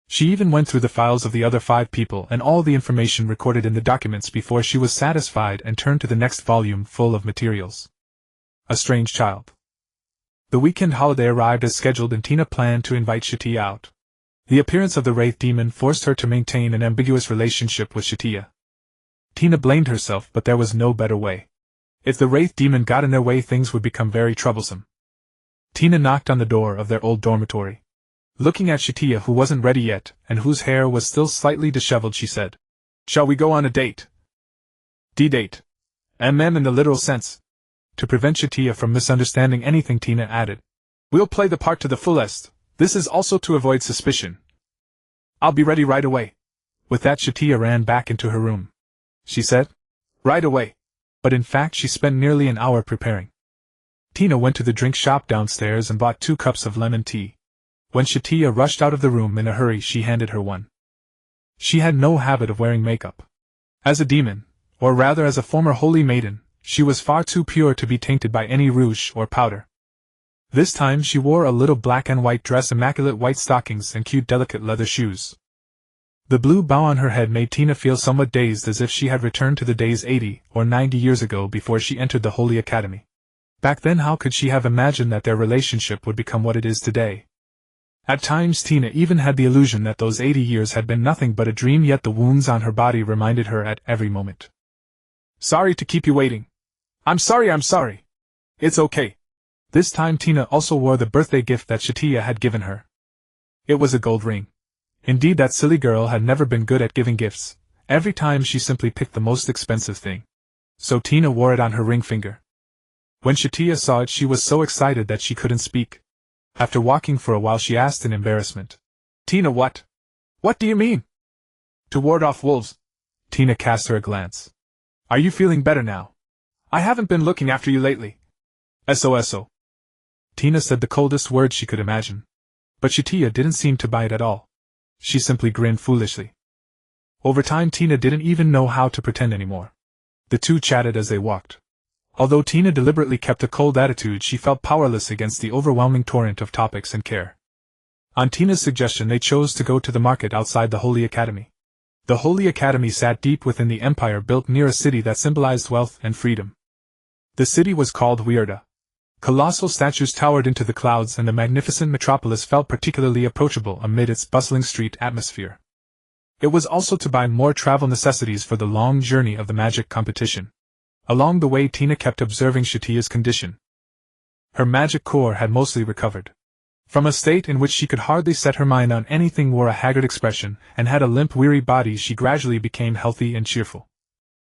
She even went through the files of the other 5 people and all the information recorded in the documents before she was satisfied and turned to the next volume full of materials. A strange child. The weekend holiday arrived as scheduled, and Tina planned to invite Satya out. The appearance of the Wraith Demon forced her to maintain an ambiguous relationship with Satya. Tina blamed herself, but there was no better way. If the Wraith Demon got in their way, things would become very troublesome. Tina knocked on the door of their old dormitory. Looking at Satya, who wasn't ready yet, and whose hair was still slightly disheveled, she said, "Shall we go on a date?" D-date. In the literal sense. To prevent Satya from misunderstanding anything, Tina added, "We'll play the part to the fullest. This is also to avoid suspicion." "I'll be ready right away." With that, Satya ran back into her room. She said, "Right away." But in fact she spent nearly an hour preparing. Tina went to the drink shop downstairs and bought 2 cups of lemon tea. When Satya rushed out of the room in a hurry, she handed her one. She had no habit of wearing makeup. As a demon, or rather as a former holy maiden, she was far too pure to be tainted by any rouge or powder. This time she wore a little black and white dress, immaculate white stockings, and cute delicate leather shoes. The blue bow on her head made Tina feel somewhat dazed, as if she had returned to the days 80 or 90 years ago before she entered the Holy Academy. Back then, how could she have imagined that their relationship would become what it is today? At times Tina even had the illusion that those 80 years had been nothing but a dream, yet the wounds on her body reminded her at every moment. "Sorry to keep you waiting." I'm sorry. It's okay." This time Tina also wore the birthday gift that Satya had given her. It was a gold ring. Indeed, that silly girl had never been good at giving gifts. Every time she simply picked the most expensive thing. So Tina wore it on her ring finger. When Satya saw it, she was so excited that she couldn't speak. After walking for a while, she asked in embarrassment, "Tina, what? What do you mean?" "To ward off wolves." Tina cast her a glance. "Are you feeling better now? I haven't been looking after you lately." "So." Tina said the coldest words she could imagine. But Satya didn't seem to buy it at all. She simply grinned foolishly. Over time Tina didn't even know how to pretend anymore. The two chatted as they walked. Although Tina deliberately kept a cold attitude, she felt powerless against the overwhelming torrent of topics and care. On Tina's suggestion, they chose to go to the market outside the Holy Academy. The Holy Academy sat deep within the empire built near a city that symbolized wealth and freedom. The city was called Weirda. Colossal statues towered into the clouds, and the magnificent metropolis felt particularly approachable amid its bustling street atmosphere. It was also to buy more travel necessities for the long journey of the magic competition. Along the way, Tina kept observing Satya's condition. Her magic core had mostly recovered. From a state in which she could hardly set her mind on anything, wore a haggard expression, and had a limp, weary body, she gradually became healthy and cheerful.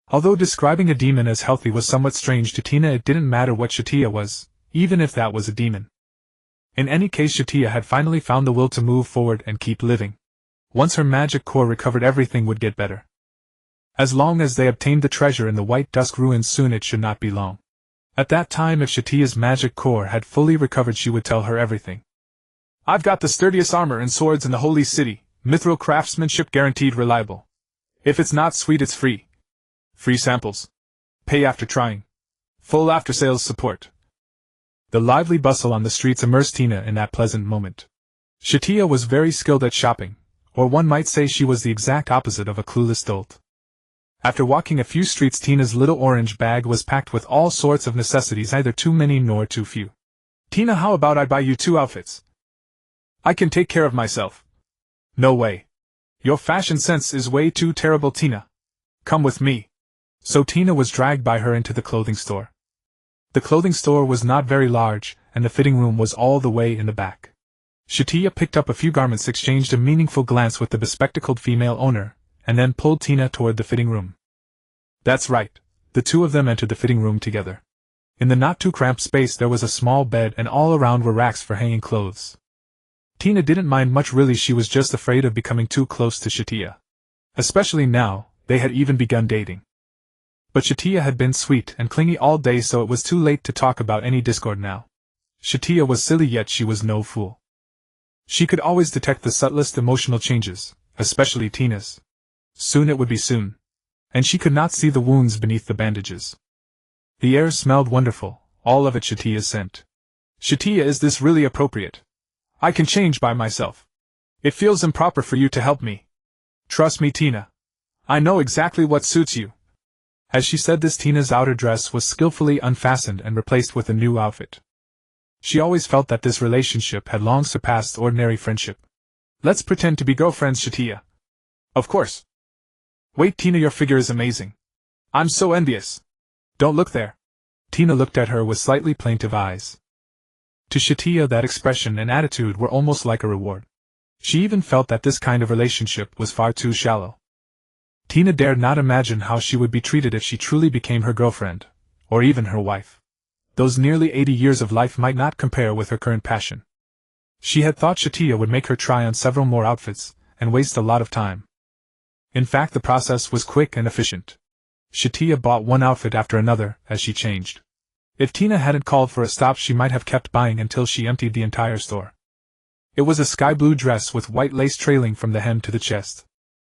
Although describing a demon as healthy was somewhat strange to Tina, it didn't matter what Satya was, even if that was a demon. In any case, Satya had finally found the will to move forward and keep living. Once her magic core recovered, everything would get better. As long as they obtained the treasure in the White Dusk ruins, soon it should not be long. At that time, if Satya's magic core had fully recovered, she would tell her everything. "I've got the sturdiest armor and swords in the holy city, mithril craftsmanship guaranteed reliable. If it's not sweet, it's free. Free samples. Pay after trying. Full after-sales support." The lively bustle on the streets immersed Tina in that pleasant moment. Satya was very skilled at shopping, or one might say she was the exact opposite of a clueless dolt. After walking a few streets, Tina's little orange bag was packed with all sorts of necessities, neither too many nor too few. "Tina, how about I buy you 2 outfits? I can take care of myself." "No way. Your fashion sense is way too terrible, Tina. Come with me." So Tina was dragged by her into the clothing store. The clothing store was not very large, and the fitting room was all the way in the back. Satya picked up a few garments, exchanged a meaningful glance with the bespectacled female owner, and then pulled Tina toward the fitting room. That's right, the two of them entered the fitting room together. In the not-too-cramped space there was a small bed, and all around were racks for hanging clothes. Tina didn't mind much, really. She was just afraid of becoming too close to Satya. Especially now, they had even begun dating. But Satya had been sweet and clingy all day, so it was too late to talk about any discord now. Satya was silly, yet she was no fool. She could always detect the subtlest emotional changes, especially Tina's. Soon it would be soon. And she could not see the wounds beneath the bandages. The air smelled wonderful, all of it Satya's scent. "Satya, is this really appropriate? I can change by myself. It feels improper for you to help me. Trust me, Tina. I know exactly what suits you." As she said this, Tina's outer dress was skillfully unfastened and replaced with a new outfit. She always felt that this relationship had long surpassed ordinary friendship. "Let's pretend to be girlfriends, Satya." "Of course." "Wait, Tina, your figure is amazing. I'm so envious." "Don't look there." Tina looked at her with slightly plaintive eyes. To Satya, that expression and attitude were almost like a reward. She even felt that this kind of relationship was far too shallow. Tina dared not imagine how she would be treated if she truly became her girlfriend, or even her wife. Those nearly 80 years of life might not compare with her current passion. She had thought Satya would make her try on several more outfits, and waste a lot of time. In fact, the process was quick and efficient. Satya bought one outfit after another as she changed. If Tina hadn't called for a stop, she might have kept buying until she emptied the entire store. It was a sky blue dress with white lace trailing from the hem to the chest.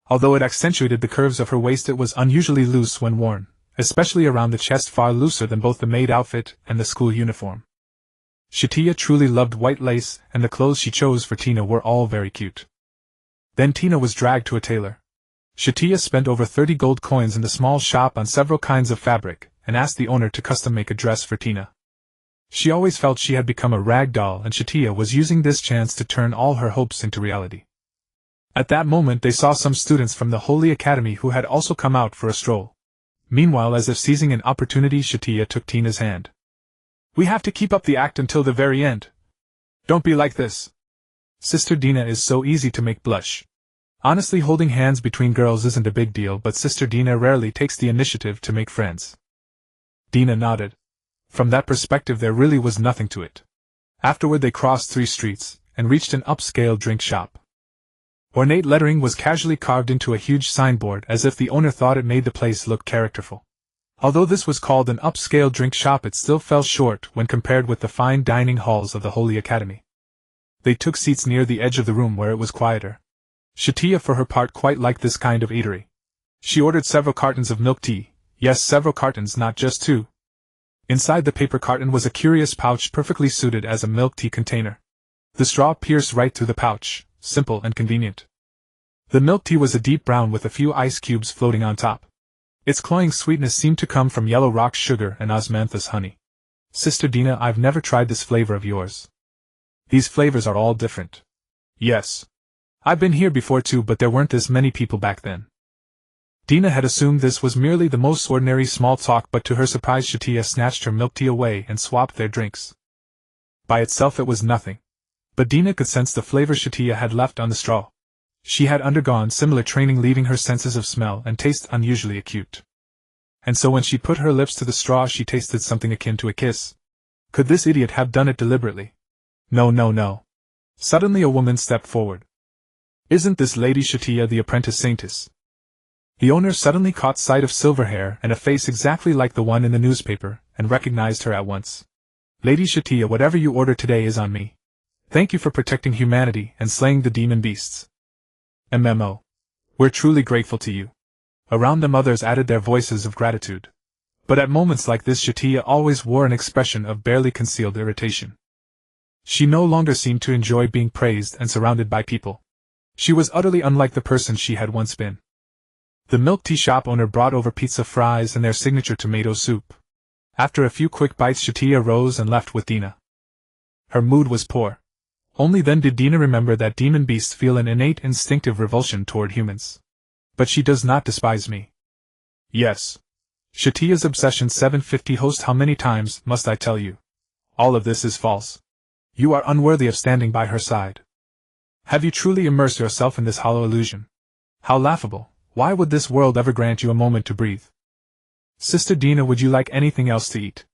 Although it accentuated the curves of her waist, it was unusually loose when worn, especially around the chest, far looser than both the maid outfit and the school uniform. Satya truly loved white lace, and the clothes she chose for Tina were all very cute. Then Tina was dragged to a tailor. Satya spent over 30 gold coins in the small shop on several kinds of fabric, and asked the owner to custom-make a dress for Tina. She always felt she had become a rag doll, and Satya was using this chance to turn all her hopes into reality. At that moment they saw some students from the Holy Academy who had also come out for a stroll. Meanwhile, as if seizing an opportunity, Satya took Tina's hand. "We have to keep up the act until the very end. Don't be like this. Sister Dina is so easy to make blush. Honestly, holding hands between girls isn't a big deal, but Sister Dina rarely takes the initiative to make friends." Dina nodded. From that perspective there really was nothing to it. Afterward they crossed 3 streets, and reached an upscale drink shop. Ornate lettering was casually carved into a huge signboard, as if the owner thought it made the place look characterful. Although this was called an upscale drink shop, it still fell short when compared with the fine dining halls of the Holy Academy. They took seats near the edge of the room where it was quieter. Satya, for her part, quite liked this kind of eatery. She ordered several cartons of milk tea, yes, several cartons, not just 2. Inside the paper carton was a curious pouch perfectly suited as a milk tea container. The straw pierced right through the pouch, simple and convenient. The milk tea was a deep brown with a few ice cubes floating on top. Its cloying sweetness seemed to come from yellow rock sugar and osmanthus honey. "Sister Dina, I've never tried this flavor of yours. These flavors are all different." "Yes. I've been here before too, but there weren't this many people back then." Dina had assumed this was merely the most ordinary small talk, but to her surprise Satya snatched her milk tea away and swapped their drinks. By itself it was nothing. But Dina could sense the flavor Satya had left on the straw. She had undergone similar training, leaving her senses of smell and taste unusually acute. And so when she put her lips to the straw she tasted something akin to a kiss. Could this idiot have done it deliberately? No, no, no. Suddenly a woman stepped forward. "Isn't this Lady Satya, the apprentice saintess?" The owner suddenly caught sight of silver hair and a face exactly like the one in the newspaper, and recognized her at once. "Lady Satya, whatever you order today is on me. Thank you for protecting humanity and slaying the demon beasts. MMO. We're truly grateful to you." Around them others added their voices of gratitude. But at moments like this Satya always wore an expression of barely concealed irritation. She no longer seemed to enjoy being praised and surrounded by people. She was utterly unlike the person she had once been. The milk tea shop owner brought over pizza fries and their signature tomato soup. After a few quick bites Satya rose and left with Dina. Her mood was poor. Only then did Dina remember that demon beasts feel an innate instinctive revulsion toward humans. "But she does not despise me." "Yes. Satya's obsession 750 host, how many times must I tell you? All of this is false. You are unworthy of standing by her side. Have you truly immersed yourself in this hollow illusion? How laughable. Why would this world ever grant you a moment to breathe? Sister Dina, would you like anything else to eat?"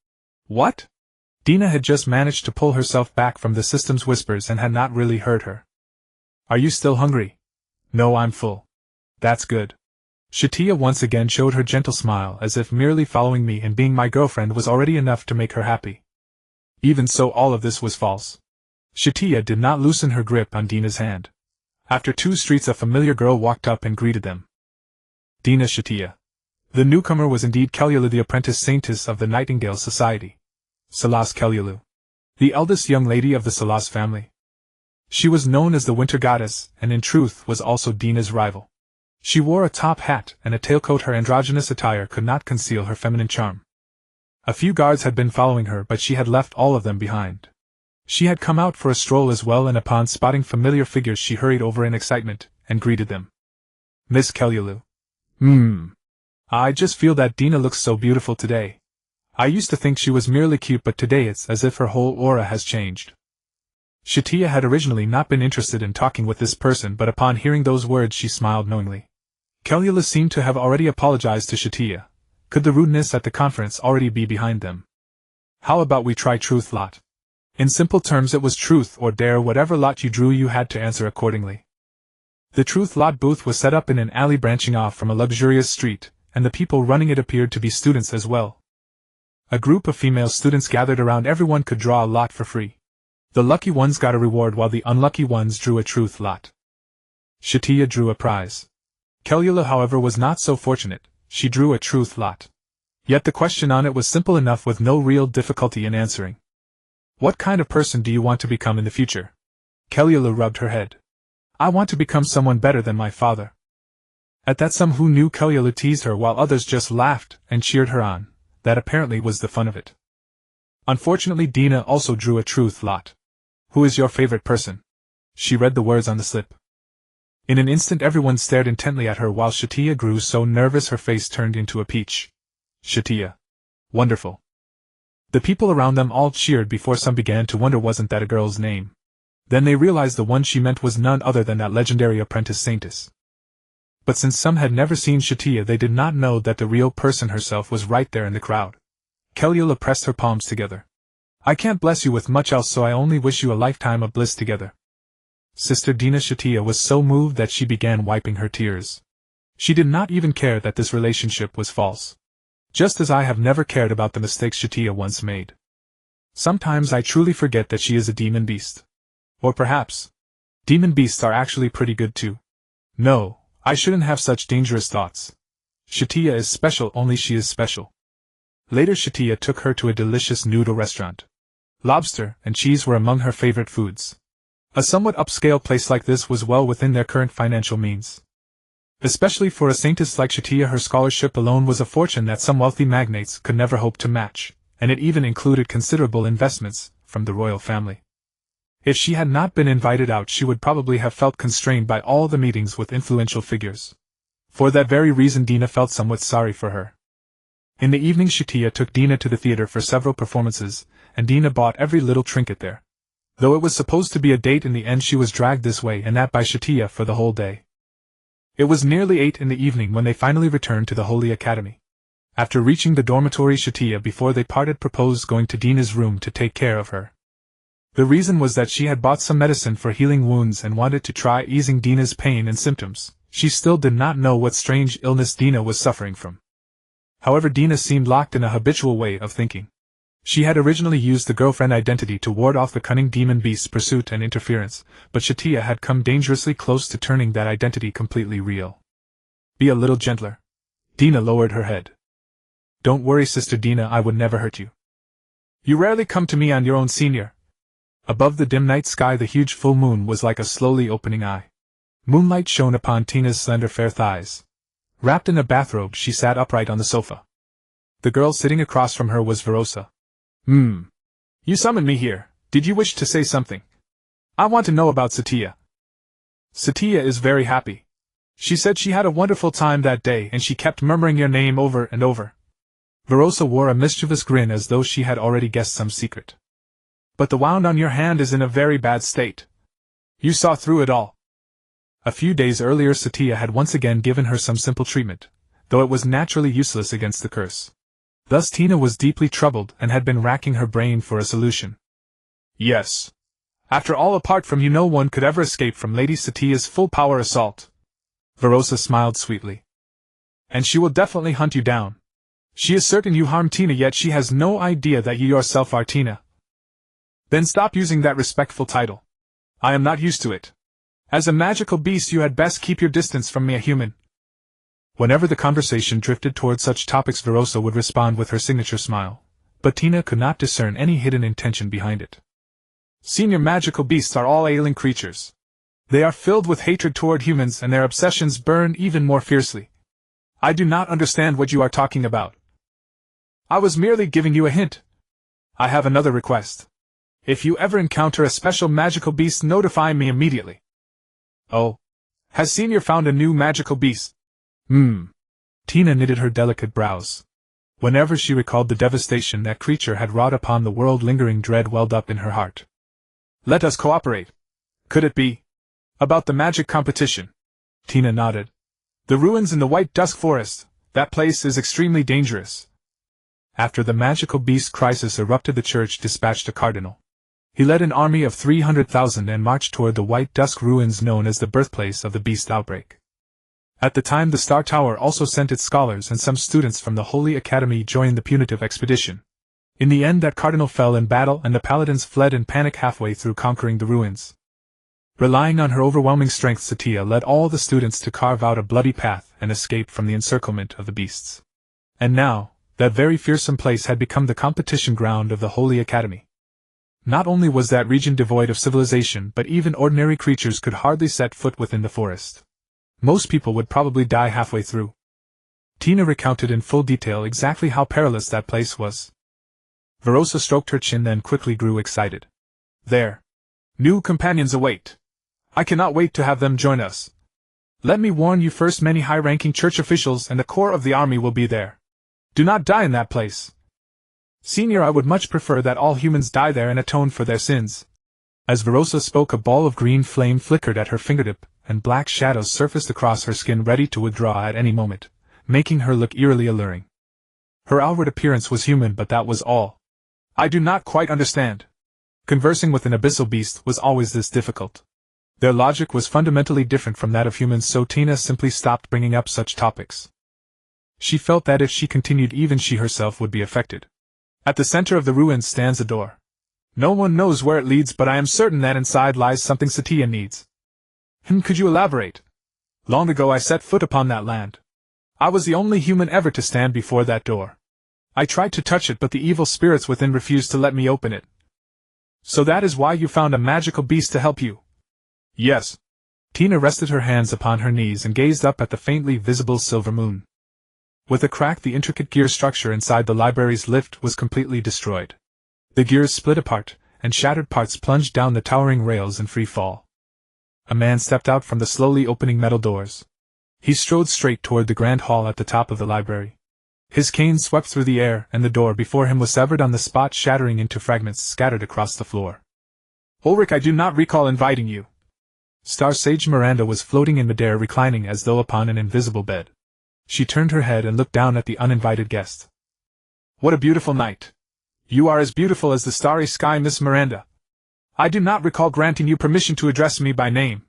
"What?" Dina had just managed to pull herself back from the system's whispers and had not really heard her. "Are you still hungry?" "No, I'm full." "That's good." Satya once again showed her gentle smile, as if merely following me and being my girlfriend was already enough to make her happy. Even so, all of this was false. Satya did not loosen her grip on Dina's hand. After 2 streets a familiar girl walked up and greeted them. Dina, Satya. The newcomer was indeed Kelyulu, the apprentice saintess of the Nightingale Society. Salas Kelyulu. The eldest young lady of the Salas family. She was known as the Winter Goddess, and in truth was also Dina's rival. She wore a top hat and a tailcoat. Her androgynous attire could not conceal her feminine charm. A few guards had been following her, but she had left all of them behind. She had come out for a stroll as well, and upon spotting familiar figures she hurried over in excitement, and greeted them. "Miss Kelyulu. I just feel that Dina looks so beautiful today. I used to think she was merely cute, but today it's as if her whole aura has changed. Satya had originally not been interested in talking with this person, but upon hearing those words she smiled knowingly. Kalula seemed to have already apologized to Satya. Could the rudeness at the conference already be behind them? How about we try truth lot? In simple terms, it was truth or dare. Whatever lot you drew, you had to answer accordingly. The truth lot booth was set up in an alley branching off from a luxurious street, and the people running it appeared to be students as well. A group of female students gathered around. Everyone could draw a lot for free. The lucky ones got a reward while the unlucky ones drew a truth lot. Satya drew a prize. Kalula, however, was not so fortunate. She drew a truth lot. Yet the question on it was simple enough, with no real difficulty in answering. What kind of person do you want to become in the future? Kalula rubbed her head. I want to become someone better than my father. At that, some who knew Kalula teased her while others just laughed and cheered her on. That apparently was the fun of it. Unfortunately, Dina also drew a truth lot. Who is your favorite person? She read the words on the slip. In an instant everyone stared intently at her while Satya grew so nervous her face turned into a peach. Satya. Wonderful. The people around them all cheered before some began to wonder, wasn't that a girl's name? Then they realized the one she meant was none other than that legendary apprentice saintess. But since some had never seen Satya, they did not know that the real person herself was right there in the crowd. Kalula pressed her palms together. I can't bless you with much else, so I only wish you a lifetime of bliss together. Sister Dina. Satya was so moved that she began wiping her tears. She did not even care that this relationship was false. Just as I have never cared about the mistakes Satya once made. Sometimes I truly forget that she is a demon beast. Or perhaps, demon beasts are actually pretty good too. No, I shouldn't have such dangerous thoughts. Satya is special, only she is special. Later Satya took her to a delicious noodle restaurant. Lobster and cheese were among her favorite foods. A somewhat upscale place like this was well within their current financial means. Especially for a saintess like Satya, her scholarship alone was a fortune that some wealthy magnates could never hope to match, and it even included considerable investments from the royal family. If she had not been invited out, she would probably have felt constrained by all the meetings with influential figures. For that very reason Dina felt somewhat sorry for her. In the evening Satya took Dina to the theater for several performances, and Dina bought every little trinket there. Though it was supposed to be a date, in the end she was dragged this way and that by Satya for the whole day. It was nearly 8 in the evening when they finally returned to the Holy Academy. After reaching the dormitory, Satya, before they parted, proposed going to Dina's room to take care of her. The reason was that she had bought some medicine for healing wounds and wanted to try easing Dina's pain and symptoms. She still did not know what strange illness Dina was suffering from. However, Dina seemed locked in a habitual way of thinking. She had originally used the girlfriend identity to ward off the cunning demon beast's pursuit and interference, but Satya had come dangerously close to turning that identity completely real. Be a little gentler. Dina lowered her head. Don't worry, Sister Dina, I would never hurt you. You rarely come to me on your own, senior. Above the dim night sky the huge full moon was like a slowly opening eye. Moonlight shone upon Tina's slender fair thighs. Wrapped in a bathrobe, she sat upright on the sofa. The girl sitting across from her was Verosa. You summoned me here. Did you wish to say something? I want to know about Satya. Satya is very happy. She said she had a wonderful time that day and she kept murmuring your name over and over. Verosa wore a mischievous grin as though she had already guessed some secret. But the wound on your hand is in a very bad state. You saw through it all. A few days earlier Satya had once again given her some simple treatment, though it was naturally useless against the curse. Thus Tina was deeply troubled and had been racking her brain for a solution. Yes. After all, apart from you, no one could ever escape from Lady Satya's full-power assault. Verosa smiled sweetly. And she will definitely hunt you down. She is certain you harmed Tina, yet she has no idea that you yourself are Tina. Then stop using that respectful title. I am not used to it. As a magical beast you had best keep your distance from me, a human. Whenever the conversation drifted toward such topics Verosa would respond with her signature smile, but Tina could not discern any hidden intention behind it. Senior, magical beasts are all ailing creatures. They are filled with hatred toward humans and their obsessions burn even more fiercely. I do not understand what you are talking about. I was merely giving you a hint. I have another request. If you ever encounter a special magical beast, notify me immediately. Oh. Has Senior found a new magical beast? Tina knitted her delicate brows. Whenever she recalled the devastation that creature had wrought upon the world, lingering dread welled up in her heart. Let us cooperate. Could it be about the magic competition? Tina nodded. The ruins in the White Dusk Forest, that place is extremely dangerous. After the magical beast crisis erupted, the church dispatched a cardinal. He led an army of 300,000 and marched toward the White Dusk ruins known as the birthplace of the beast outbreak. At the time, the Star Tower also sent its scholars, and some students from the Holy Academy joined the punitive expedition. In the end, that cardinal fell in battle, and the paladins fled in panic halfway through conquering the ruins. Relying on her overwhelming strength, Satya led all the students to carve out a bloody path and escape from the encirclement of the beasts. And now, that very fearsome place had become the competition ground of the Holy Academy. Not only was that region devoid of civilization, but even ordinary creatures could hardly set foot within the forest. Most people would probably die halfway through. Tina recounted in full detail exactly how perilous that place was. Verosa stroked her chin, then quickly grew excited. There! New companions await! I cannot wait to have them join us. Let me warn you first, many high-ranking church officials and the core of the army will be there. Do not die in that place. Senior, I would much prefer that all humans die there and atone for their sins. As Verosa spoke, a ball of green flame flickered at her fingertip, and black shadows surfaced across her skin, ready to withdraw at any moment, making her look eerily alluring. Her outward appearance was human, but that was all. I do not quite understand. Conversing with an abyssal beast was always this difficult. Their logic was fundamentally different from that of humans, so Tina simply stopped bringing up such topics. She felt that if she continued, even she herself would be affected. At the center of the ruins stands a door. No one knows where it leads, but I am certain that inside lies something Satya needs. Could you elaborate? Long ago I set foot upon that land. I was the only human ever to stand before that door. I tried to touch it, but the evil spirits within refused to let me open it. So that is why you found a magical beast to help you? Yes. Tina rested her hands upon her knees and gazed up at the faintly visible silver moon. With a crack, the intricate gear structure inside the library's lift was completely destroyed. The gears split apart, and shattered parts plunged down the towering rails in free fall. A man stepped out from the slowly opening metal doors. He strode straight toward the grand hall at the top of the library. His cane swept through the air, and the door before him was severed on the spot, shattering into fragments scattered across the floor. Ulrich, I do not recall inviting you. Star Sage Miranda was floating in midair, reclining as though upon an invisible bed. She turned her head and looked down at the uninvited guest. What a beautiful night. You are as beautiful as the starry sky, Miss Miranda. I do not recall granting you permission to address me by name.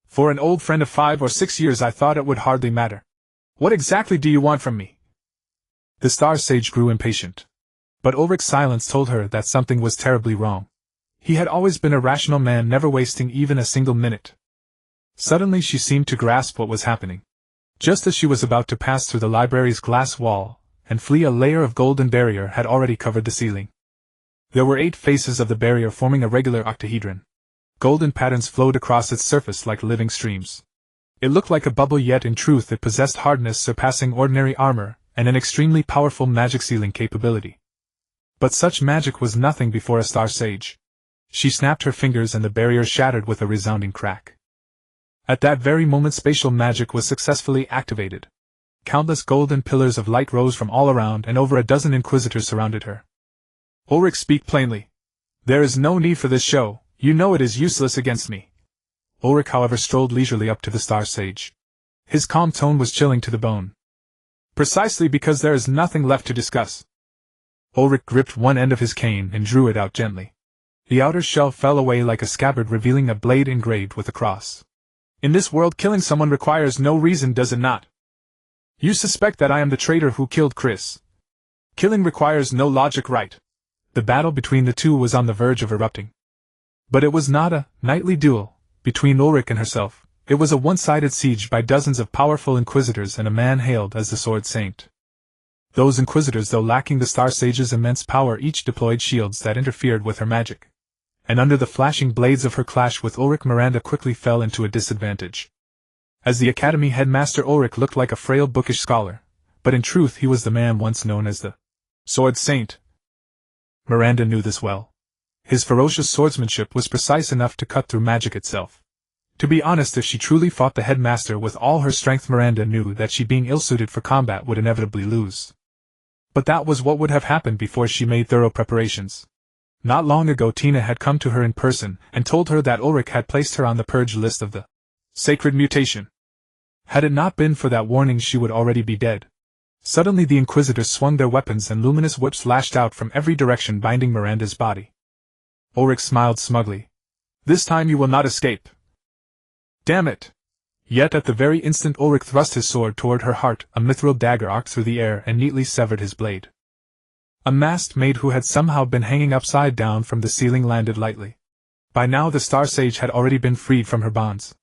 For an old friend of 5 or 6 years, I thought it would hardly matter. What exactly do you want from me? The Star Sage grew impatient. But Ulrich's silence told her that something was terribly wrong. He had always been a rational man, never wasting even a single minute. Suddenly she seemed to grasp what was happening. Just as she was about to pass through the library's glass wall and flee, a layer of golden barrier had already covered the ceiling. There were 8 faces of the barrier, forming a regular octahedron. Golden patterns flowed across its surface like living streams. It looked like a bubble, yet in truth it possessed hardness surpassing ordinary armor and an extremely powerful magic sealing capability. But such magic was nothing before a Star Sage. She snapped her fingers and the barrier shattered with a resounding crack. At that very moment, spatial magic was successfully activated. Countless golden pillars of light rose from all around, and over a dozen inquisitors surrounded her. Ulrich, speak plainly. There is no need for this show, you know it is useless against me. Ulrich, however, strolled leisurely up to the Star Sage. His calm tone was chilling to the bone. Precisely because there is nothing left to discuss. Ulrich gripped one end of his cane and drew it out gently. The outer shell fell away like a scabbard, revealing a blade engraved with a cross. In this world, killing someone requires no reason, does it not? You suspect that I am the traitor who killed Chris. Killing requires no logic, right? The battle between the two was on the verge of erupting. But it was not a knightly duel between Ulrich and herself. It was a one-sided siege by dozens of powerful inquisitors and a man hailed as the Sword Saint. Those inquisitors, though lacking the Star Sage's immense power, each deployed shields that interfered with her magic. And under the flashing blades of her clash with Ulrich, Miranda quickly fell into a disadvantage. As the Academy headmaster, Ulrich looked like a frail bookish scholar, but in truth he was the man once known as the Sword Saint. Miranda knew this well. His ferocious swordsmanship was precise enough to cut through magic itself. To be honest, if she truly fought the headmaster with all her strength, Miranda knew that she, being ill-suited for combat, would inevitably lose. But that was what would have happened before she made thorough preparations. Not long ago Tina had come to her in person and told her that Ulrich had placed her on the purge list of the sacred mutation. Had it not been for that warning she would already be dead. Suddenly the Inquisitors swung their weapons and luminous whips lashed out from every direction, binding Miranda's body. Ulrich smiled smugly. This time you will not escape. Damn it! Yet at the very instant Ulrich thrust his sword toward her heart, a mithril dagger arced through the air and neatly severed his blade. A masked maid who had somehow been hanging upside down from the ceiling landed lightly. By now the Star Sage had already been freed from her bonds.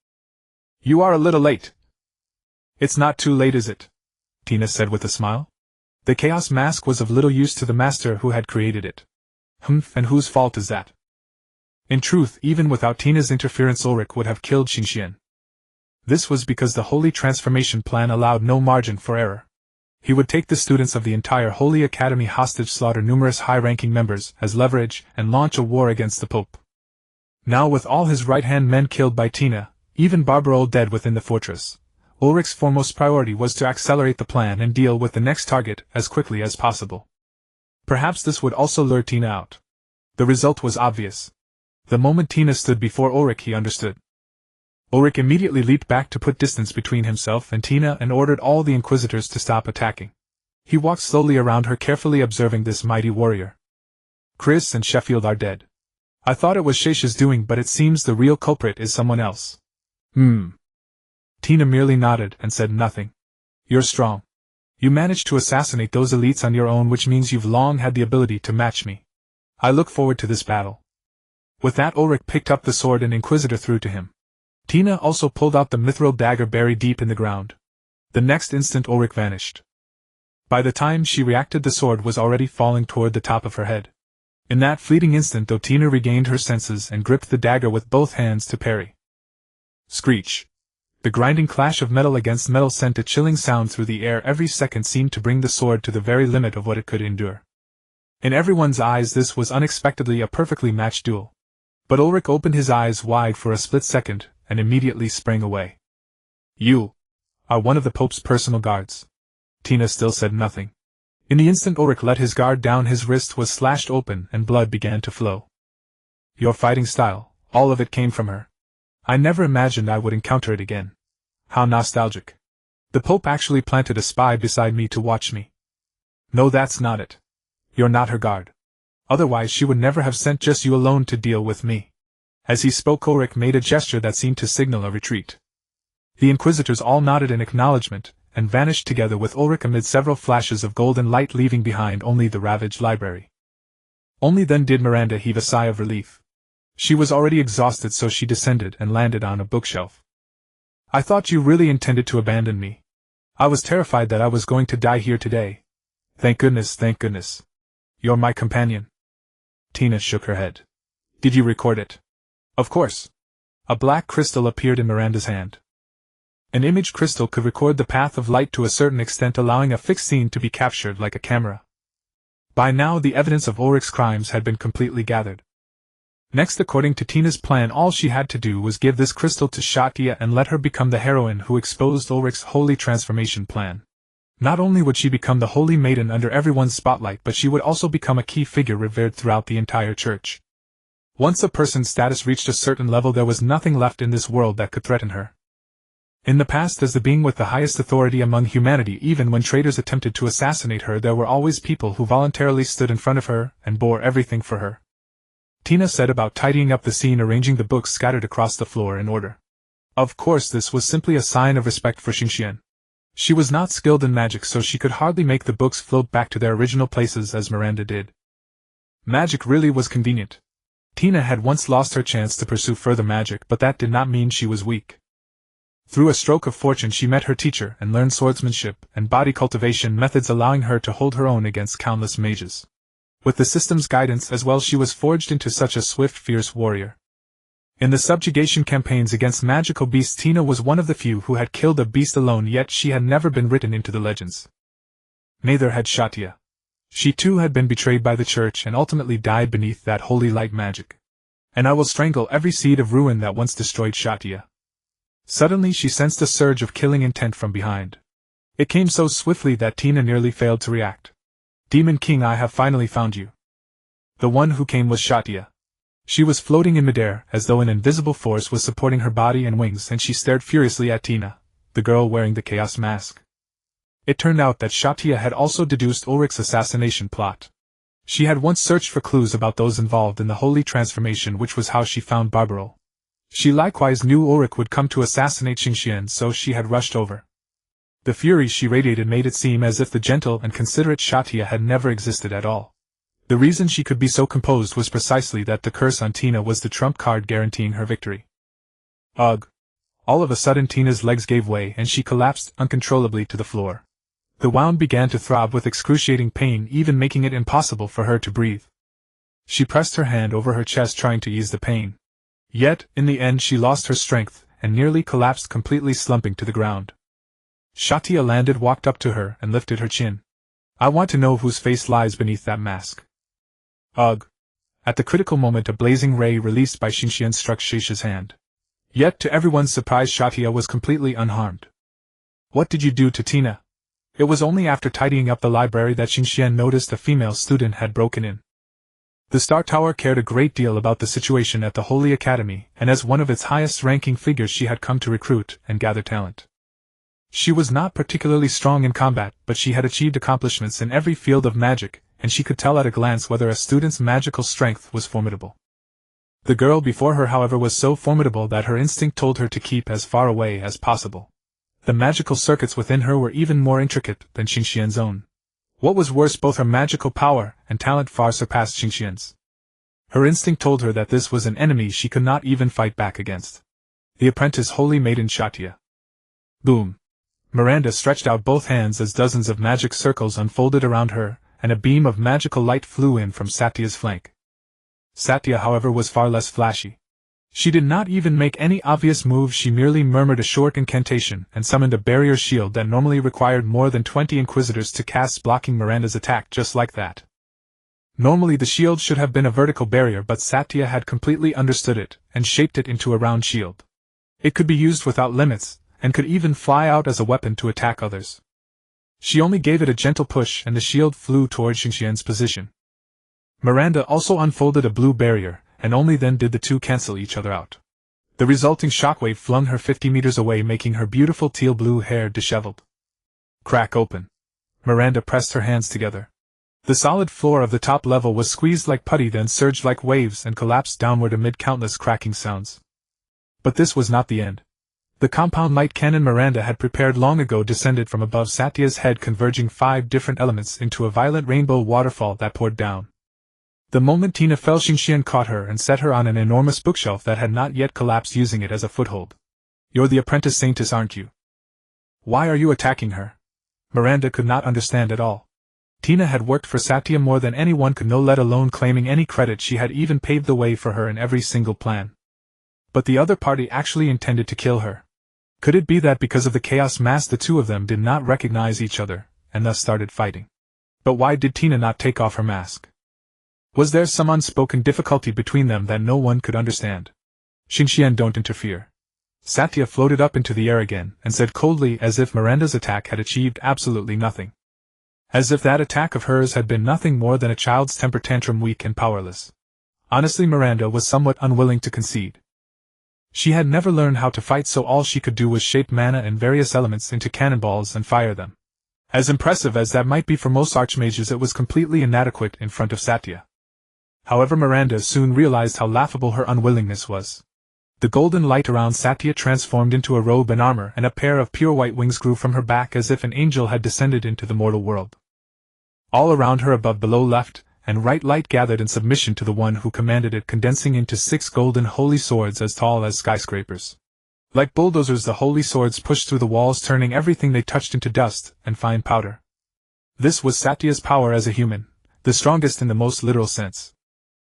You are a little late. It's not too late, is it? Tina said with a smile. The Chaos Mask was of little use to the master who had created it. And whose fault is that? In truth, even without Tina's interference Ulrich would have killed Xingxian. This was because the Holy Transformation Plan allowed no margin for error. He would take the students of the entire Holy Academy hostage, slaughter numerous high-ranking members as leverage, and launch a war against the Pope. Now with all his right-hand men killed by Tina, even Barbarol dead within the fortress, Ulrich's foremost priority was to accelerate the plan and deal with the next target as quickly as possible. Perhaps this would also lure Tina out. The result was obvious. The moment Tina stood before Ulrich he understood. Ulrich immediately leaped back to put distance between himself and Tina and ordered all the Inquisitors to stop attacking. He walked slowly around her, carefully observing this mighty warrior. Chris and Sheffield are dead. I thought it was Shesha's doing, but it seems the real culprit is someone else. Tina merely nodded and said nothing. You're strong. You managed to assassinate those elites on your own, which means you've long had the ability to match me. I look forward to this battle. With that Ulrich picked up the sword an Inquisitor threw to him. Tina also pulled out the mithril dagger buried deep in the ground. The next instant Ulrich vanished. By the time she reacted the sword was already falling toward the top of her head. In that fleeting instant though Tina regained her senses and gripped the dagger with both hands to parry. Screech! The grinding clash of metal against metal sent a chilling sound through the air. Every second seemed to bring the sword to the very limit of what it could endure. In everyone's eyes this was unexpectedly a perfectly matched duel. But Ulrich opened his eyes wide for a split second, and immediately sprang away. You are one of the Pope's personal guards. Tina still said nothing. In the instant Ulrich let his guard down, his wrist was slashed open and blood began to flow. Your fighting style, all of it came from her. I never imagined I would encounter it again. How nostalgic. The Pope actually planted a spy beside me to watch me. No, that's not it. You're not her guard. Otherwise she would never have sent just you alone to deal with me. As he spoke Ulrich made a gesture that seemed to signal a retreat. The Inquisitors all nodded in acknowledgement, and vanished together with Ulrich amid several flashes of golden light, leaving behind only the ravaged library. Only then did Miranda heave a sigh of relief. She was already exhausted, so she descended and landed on a bookshelf. I thought you really intended to abandon me. I was terrified that I was going to die here today. Thank goodness, thank goodness. You're my companion. Tina shook her head. Did you record it? Of course. A black crystal appeared in Miranda's hand. An image crystal could record the path of light to a certain extent, allowing a fixed scene to be captured like a camera. By now the evidence of Ulrich's crimes had been completely gathered. Next, according to Tina's plan, all she had to do was give this crystal to Satya and let her become the heroine who exposed Ulrich's holy transformation plan. Not only would she become the holy maiden under everyone's spotlight, but she would also become a key figure revered throughout the entire church. Once a person's status reached a certain level, there was nothing left in this world that could threaten her. In the past, as the being with the highest authority among humanity, even when traitors attempted to assassinate her, there were always people who voluntarily stood in front of her and bore everything for her. Tina set about tidying up the scene, arranging the books scattered across the floor in order. Of course, this was simply a sign of respect for Xingxian. She was not skilled in magic, so she could hardly make the books float back to their original places as Miranda did. Magic really was convenient. Tina had once lost her chance to pursue further magic, but that did not mean she was weak. Through a stroke of fortune she met her teacher and learned swordsmanship and body cultivation methods, allowing her to hold her own against countless mages. With the system's guidance as well, she was forged into such a swift, fierce warrior. In the subjugation campaigns against magical beasts, Tina was one of the few who had killed a beast alone, yet she had never been written into the legends. Neither had Satya. She too had been betrayed by the church and ultimately died beneath that holy light magic. And I will strangle every seed of ruin that once destroyed Satya. Suddenly she sensed a surge of killing intent from behind. It came so swiftly that Tina nearly failed to react. Demon King, I have finally found you. The one who came was Satya. She was floating in midair, as though an invisible force was supporting her body and wings, and she stared furiously at Tina, the girl wearing the chaos mask. It turned out that Satya had also deduced Ulrich's assassination plot. She had once searched for clues about those involved in the holy transformation, which was how she found Barbaro. She likewise knew Ulrich would come to assassinate Xingxian, so she had rushed over. The fury she radiated made it seem as if the gentle and considerate Satya had never existed at all. The reason she could be so composed was precisely that the curse on Tina was the trump card guaranteeing her victory. Ugh! All of a sudden Tina's legs gave way and she collapsed uncontrollably to the floor. The wound began to throb with excruciating pain, even making it impossible for her to breathe. She pressed her hand over her chest trying to ease the pain. Yet, in the end she lost her strength, and nearly collapsed, completely slumping to the ground. Satya landed, walked up to her, and lifted her chin. I want to know whose face lies beneath that mask. Ugh! At the critical moment a blazing ray released by Xingxian struck Shesha's hand. Yet to everyone's surprise Satya was completely unharmed. What did you do to Tina? It was only after tidying up the library that Xingxian noticed a female student had broken in. The Star Tower cared a great deal about the situation at the Holy Academy, and as one of its highest-ranking figures she had come to recruit and gather talent. She was not particularly strong in combat, but she had achieved accomplishments in every field of magic, and she could tell at a glance whether a student's magical strength was formidable. The girl before her, however, was so formidable that her instinct told her to keep as far away as possible. The magical circuits within her were even more intricate than Xingxian's own. What was worse, both her magical power and talent far surpassed Xingxian's. Her instinct told her that this was an enemy she could not even fight back against. The apprentice holy maiden Satya. Boom! Miranda stretched out both hands as dozens of magic circles unfolded around her, and a beam of magical light flew in from Satya's flank. Satya, however, was far less flashy. She did not even make any obvious moves, she merely murmured a short incantation and summoned a barrier shield that normally required more than 20 inquisitors to cast, blocking Miranda's attack just like that. Normally the shield should have been a vertical barrier, but Satya had completely understood it and shaped it into a round shield. It could be used without limits, and could even fly out as a weapon to attack others. She only gave it a gentle push and the shield flew toward Xingxian's position. Miranda also unfolded a blue barrier, and only then did the two cancel each other out. The resulting shockwave flung her 50 meters away, making her beautiful teal-blue hair disheveled. Crack open. Miranda pressed her hands together. The solid floor of the top level was squeezed like putty, then surged like waves and collapsed downward amid countless cracking sounds. But this was not the end. The compound light cannon Miranda had prepared long ago descended from above Satya's head, converging 5 different elements into a violent rainbow waterfall that poured down. The moment Tina fell, Xingxian caught her and set her on an enormous bookshelf that had not yet collapsed, using it as a foothold. You're the apprentice saintess, aren't you? Why are you attacking her? Miranda could not understand at all. Tina had worked for Satya more than anyone could know, let alone claiming any credit. She had even paved the way for her in every single plan. But the other party actually intended to kill her. Could it be that because of the chaos mask the two of them did not recognize each other, and thus started fighting? But why did Tina not take off her mask? Was there some unspoken difficulty between them that no one could understand? Xingxian, don't interfere. Satya floated up into the air again, and said coldly, as if Miranda's attack had achieved absolutely nothing. As if that attack of hers had been nothing more than a child's temper tantrum, weak and powerless. Honestly, Miranda was somewhat unwilling to concede. She had never learned how to fight, so all she could do was shape mana and various elements into cannonballs and fire them. As impressive as that might be for most archmages, it was completely inadequate in front of Satya. However, Miranda soon realized how laughable her unwillingness was. The golden light around Satya transformed into a robe and armor, and a pair of pure white wings grew from her back as if an angel had descended into the mortal world. All around her, above, below, left, and right, light gathered in submission to the one who commanded it, condensing into 6 golden holy swords as tall as skyscrapers. Like bulldozers, the holy swords pushed through the walls, turning everything they touched into dust and fine powder. This was Satya's power as a human, the strongest in the most literal sense.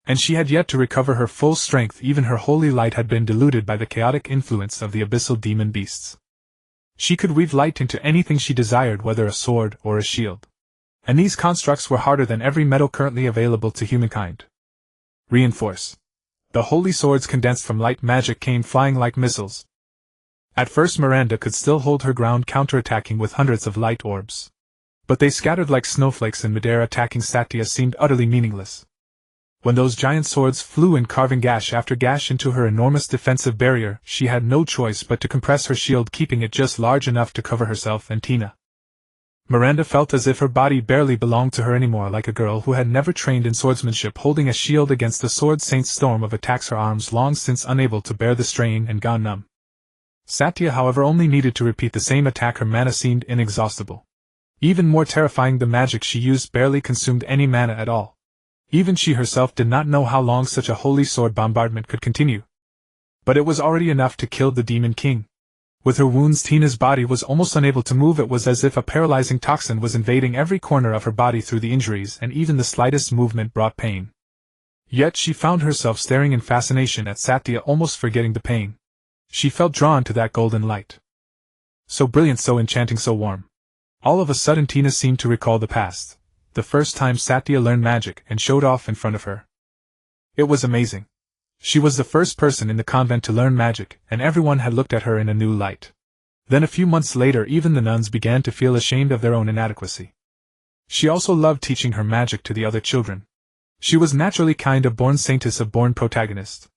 And she had yet to recover her full strength. Even her holy light had been diluted by the chaotic influence of the abyssal demon beasts. She could weave light into anything she desired, whether a sword or a shield. And these constructs were harder than every metal currently available to humankind. Reinforce. The holy swords condensed from light magic came flying like missiles. At first Miranda could still hold her ground, counterattacking with hundreds of light orbs. But they scattered like snowflakes in midair. Attacking Satya seemed utterly meaningless. When those giant swords flew in, carving gash after gash into her enormous defensive barrier, she had no choice but to compress her shield, keeping it just large enough to cover herself and Tina. Miranda felt as if her body barely belonged to her anymore, like a girl who had never trained in swordsmanship holding a shield against the sword saint's storm of attacks, her arms long since unable to bear the strain and gone numb. Satya, however, only needed to repeat the same attack. Her mana seemed inexhaustible. Even more terrifying, the magic she used barely consumed any mana at all. Even she herself did not know how long such a holy sword bombardment could continue. But it was already enough to kill the Demon King. With her wounds, Tina's body was almost unable to move. It was as if a paralyzing toxin was invading every corner of her body through the injuries, and even the slightest movement brought pain. Yet she found herself staring in fascination at Satya, almost forgetting the pain. She felt drawn to that golden light. So brilliant, so enchanting, so warm. All of a sudden Tina seemed to recall the past, the first time Satya learned magic and showed off in front of her. It was amazing. She was the first person in the convent to learn magic, and everyone had looked at her in a new light. Then a few months later, even the nuns began to feel ashamed of their own inadequacy. She also loved teaching her magic to the other children. She was naturally kind, a born saintess, a born protagonist.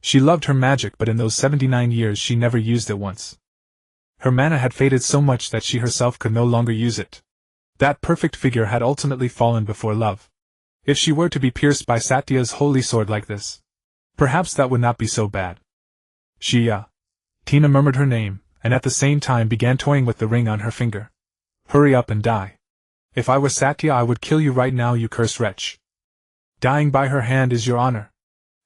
She loved her magic, but in those 79 years she never used it once. Her mana had faded so much that she herself could no longer use it. That perfect figure had ultimately fallen before love. If she were to be pierced by Satya's holy sword like this, perhaps that would not be so bad. Tina murmured her name, and at the same time began toying with the ring on her finger. Hurry up and die. If I were Satya, I would kill you right now, you cursed wretch. Dying by her hand is your honor.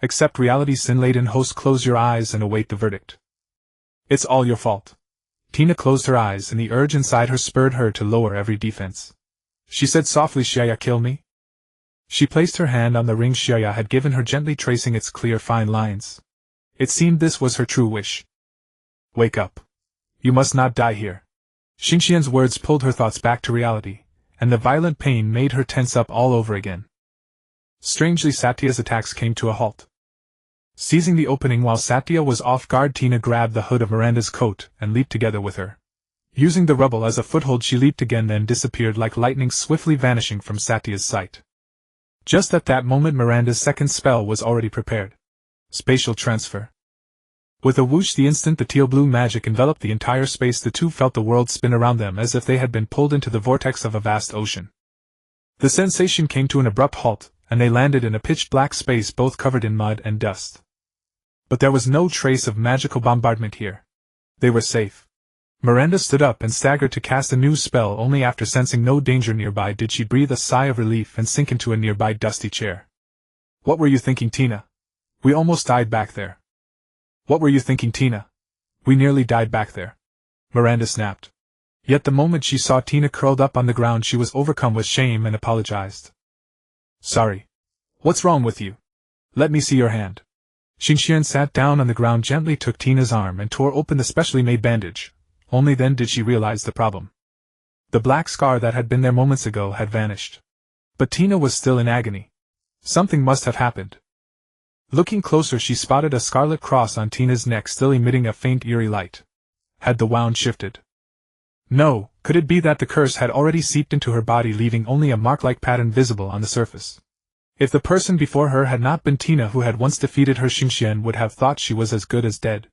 Accept reality, sin-laden host, close your eyes and await the verdict. It's all your fault. Tina closed her eyes, and the urge inside her spurred her to lower every defense. She said softly, Shaya, kill me? She placed her hand on the ring Shaya had given her, gently tracing its clear, fine lines. It seemed this was her true wish. Wake up. You must not die here. Xingxian's words pulled her thoughts back to reality, and the violent pain made her tense up all over again. Strangely, Satya's attacks came to a halt. Seizing the opening while Satya was off guard, Tina grabbed the hood of Miranda's coat and leaped together with her. Using the rubble as a foothold, she leaped again, then disappeared like lightning, swiftly vanishing from Satya's sight. Just at that moment, Miranda's second spell was already prepared. Spatial transfer. With a whoosh, the instant the teal-blue magic enveloped the entire space, the two felt the world spin around them as if they had been pulled into the vortex of a vast ocean. The sensation came to an abrupt halt, and they landed in a pitch-black space, both covered in mud and dust. But there was no trace of magical bombardment here. They were safe. Miranda stood up and staggered to cast a new spell. Only after sensing no danger nearby did she breathe a sigh of relief and sink into a nearby dusty chair. What were you thinking, Tina? We almost died back there. What were you thinking, Tina? We nearly died back there. Miranda snapped. Yet the moment she saw Tina curled up on the ground, she was overcome with shame and apologized. Sorry. What's wrong with you? Let me see your hand. Xingxian sat down on the ground, gently took Tina's arm and tore open the specially made bandage. Only then did she realize the problem. The black scar that had been there moments ago had vanished. But Tina was still in agony. Something must have happened. Looking closer, she spotted a scarlet cross on Tina's neck, still emitting a faint, eerie light. Had the wound shifted? No, could it be that the curse had already seeped into her body, leaving only a mark-like pattern visible on the surface? If the person before her had not been Tina, who had once defeated her, Xingxian would have thought she was as good as dead.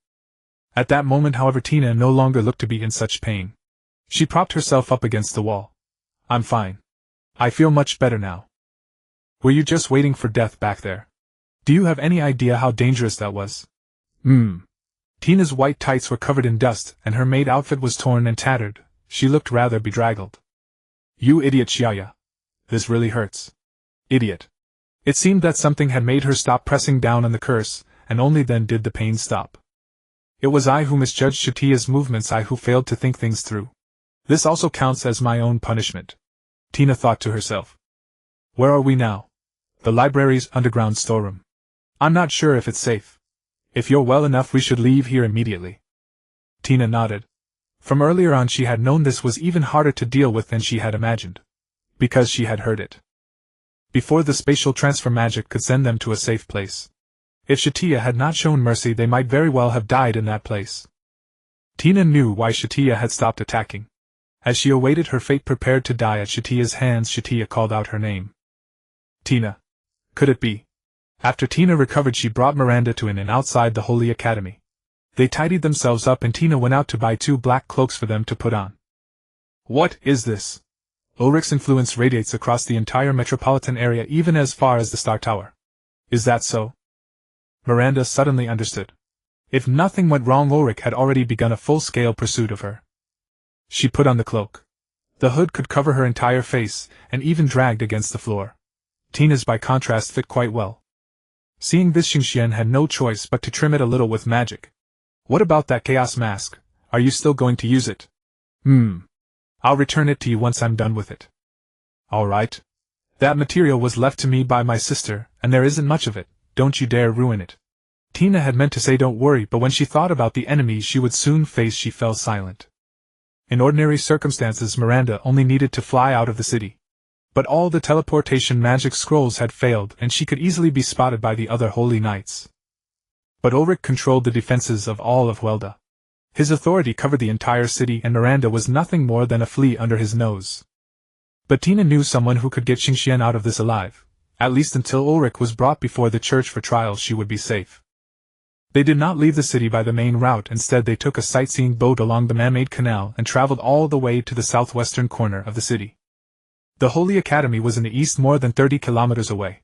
At that moment, however, Tina no longer looked to be in such pain. She propped herself up against the wall. I'm fine. I feel much better now. Were you just waiting for death back there? Do you have any idea how dangerous that was? Tina's white tights were covered in dust, and her maid outfit was torn and tattered. She looked rather bedraggled. You idiot, Xiaya. This really hurts. Idiot. It seemed that something had made her stop pressing down on the curse, and only then did the pain stop. It was I who misjudged Satya's movements, I who failed to think things through. This also counts as my own punishment. Tina thought to herself. Where are we now? The library's underground storeroom. I'm not sure if it's safe. If you're well enough, we should leave here immediately. Tina nodded. From earlier on she had known this was even harder to deal with than she had imagined. Because she had heard it. Before the spatial transfer magic could send them to a safe place. If Satya had not shown mercy, they might very well have died in that place. Tina knew why Satya had stopped attacking. As she awaited her fate prepared to die at Satya's hands, Satya called out her name. Tina. Could it be? After Tina recovered, she brought Miranda to an inn outside the Holy Academy. They tidied themselves up and Tina went out to buy 2 black cloaks for them to put on. What is this? Ulrich's influence radiates across the entire metropolitan area, even as far as the Star Tower. Is that so? Miranda suddenly understood. If nothing went wrong, Ulrich had already begun a full-scale pursuit of her. She put on the cloak. The hood could cover her entire face, and even dragged against the floor. Tina's by contrast fit quite well. Seeing this, Xingxian had no choice but to trim it a little with magic. What about that chaos mask? Are you still going to use it? I'll return it to you once I'm done with it. All right. That material was left to me by my sister, and there isn't much of it. Don't you dare ruin it. Tina had meant to say don't worry, but when she thought about the enemies she would soon face, she fell silent. In ordinary circumstances, Miranda only needed to fly out of the city. But all the teleportation magic scrolls had failed, and she could easily be spotted by the other holy knights. But Ulrich controlled the defenses of all of Welda. His authority covered the entire city, and Miranda was nothing more than a flea under his nose. But Tina knew someone who could get Xingxian out of this alive. At least until Ulrich was brought before the church for trial, she would be safe. They did not leave the city by the main route. Instead, they took a sightseeing boat along the man-made canal and traveled all the way to the southwestern corner of the city. The Holy Academy was in the east, more than 30 kilometers away.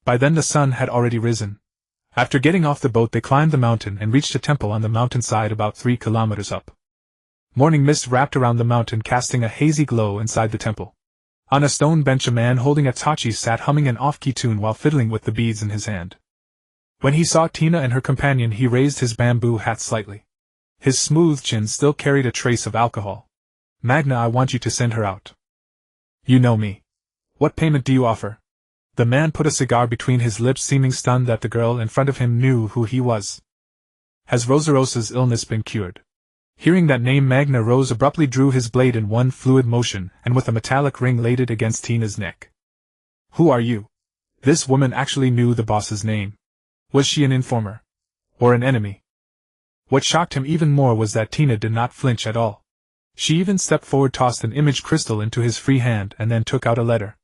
By then the sun had already risen. After getting off the boat, they climbed the mountain and reached a temple on the mountainside about 3 kilometers up. Morning mist wrapped around the mountain, casting a hazy glow inside the temple. On a stone bench, a man holding a tachi sat humming an off-key tune while fiddling with the beads in his hand. When he saw Tina and her companion, he raised his bamboo hat slightly. His smooth chin still carried a trace of alcohol. Magna, I want you to send her out. You know me. What payment do you offer? The man put a cigar between his lips, seeming stunned that the girl in front of him knew who he was. Has Rosarosa's illness been cured? Hearing that name, Magna rose abruptly, drew his blade in one fluid motion, and with a metallic ring laid it against Tina's neck. Who are you? This woman actually knew the boss's name. Was she an informer? Or an enemy? What shocked him even more was that Tina did not flinch at all. She even stepped forward, tossed an image crystal into his free hand, and then took out a letter.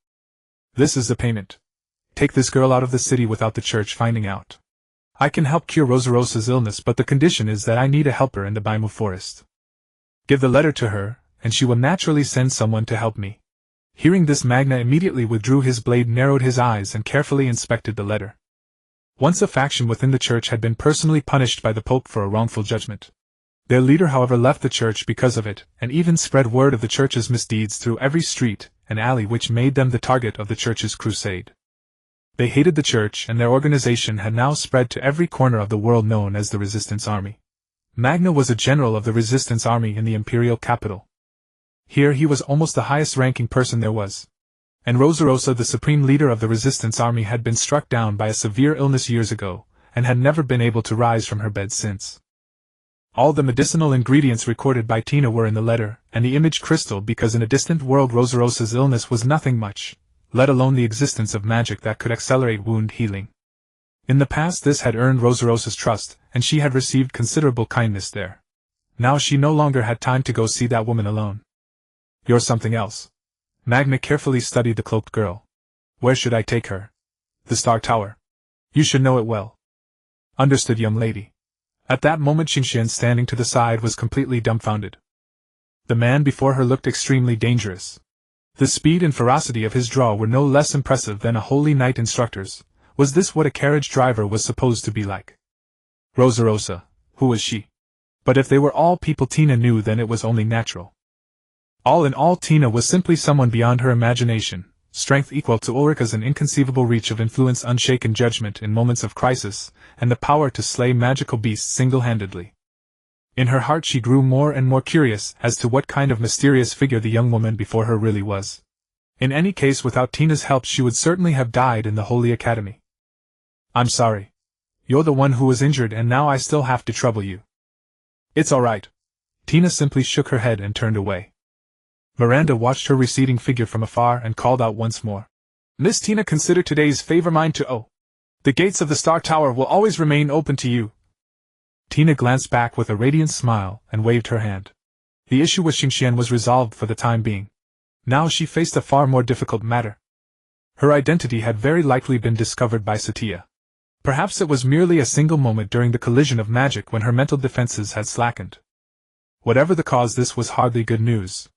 This is the payment. Take this girl out of the city without the church finding out. I can help cure Rosarosa's illness, but the condition is that I need a helper in the Baimu forest. Give the letter to her, and she will naturally send someone to help me. Hearing this, Magna immediately withdrew his blade, narrowed his eyes, and carefully inspected the letter. Once a faction within the church had been personally punished by the Pope for a wrongful judgment. Their leader, however, left the church because of it, and even spread word of the church's misdeeds through every street and alley, which made them the target of the church's crusade. They hated the church, and their organization had now spread to every corner of the world, known as the Resistance Army. Magna was a general of the Resistance Army in the imperial capital. Here he was almost the highest-ranking person there was. And Rosarosa, the supreme leader of the Resistance Army, had been struck down by a severe illness years ago, and had never been able to rise from her bed since. All the medicinal ingredients recorded by Tina were in the letter, and the image crystal, because in a distant world Rosarosa's illness was nothing much, let alone the existence of magic that could accelerate wound healing. In the past this had earned Rosarosa's trust, and she had received considerable kindness there. Now she no longer had time to go see that woman alone. You're something else. Magna carefully studied the cloaked girl. Where should I take her? The Star Tower. You should know it well. Understood, young lady. At that moment Xingxian, standing to the side, was completely dumbfounded. The man before her looked extremely dangerous. The speed and ferocity of his draw were no less impressive than a holy knight instructor's. Was this what a carriage driver was supposed to be like? Rosarosa, who was she? But if they were all people Tina knew, then it was only natural. All in all, Tina was simply someone beyond her imagination, strength equal to Ulrich's, an inconceivable reach of influence, unshaken judgment in moments of crisis, and the power to slay magical beasts single-handedly. In her heart she grew more and more curious as to what kind of mysterious figure the young woman before her really was. In any case, without Tina's help she would certainly have died in the Holy Academy. I'm sorry. You're the one who was injured, and now I still have to trouble you. It's all right. Tina simply shook her head and turned away. Miranda watched her receding figure from afar and called out once more. Miss Tina, consider today's favor mine to owe. The gates of the Star Tower will always remain open to you. Tina glanced back with a radiant smile and waved her hand. The issue with Xingxian was resolved for the time being. Now she faced a far more difficult matter. Her identity had very likely been discovered by Satya. Perhaps it was merely a single moment during the collision of magic when her mental defenses had slackened. Whatever the cause, this was hardly good news.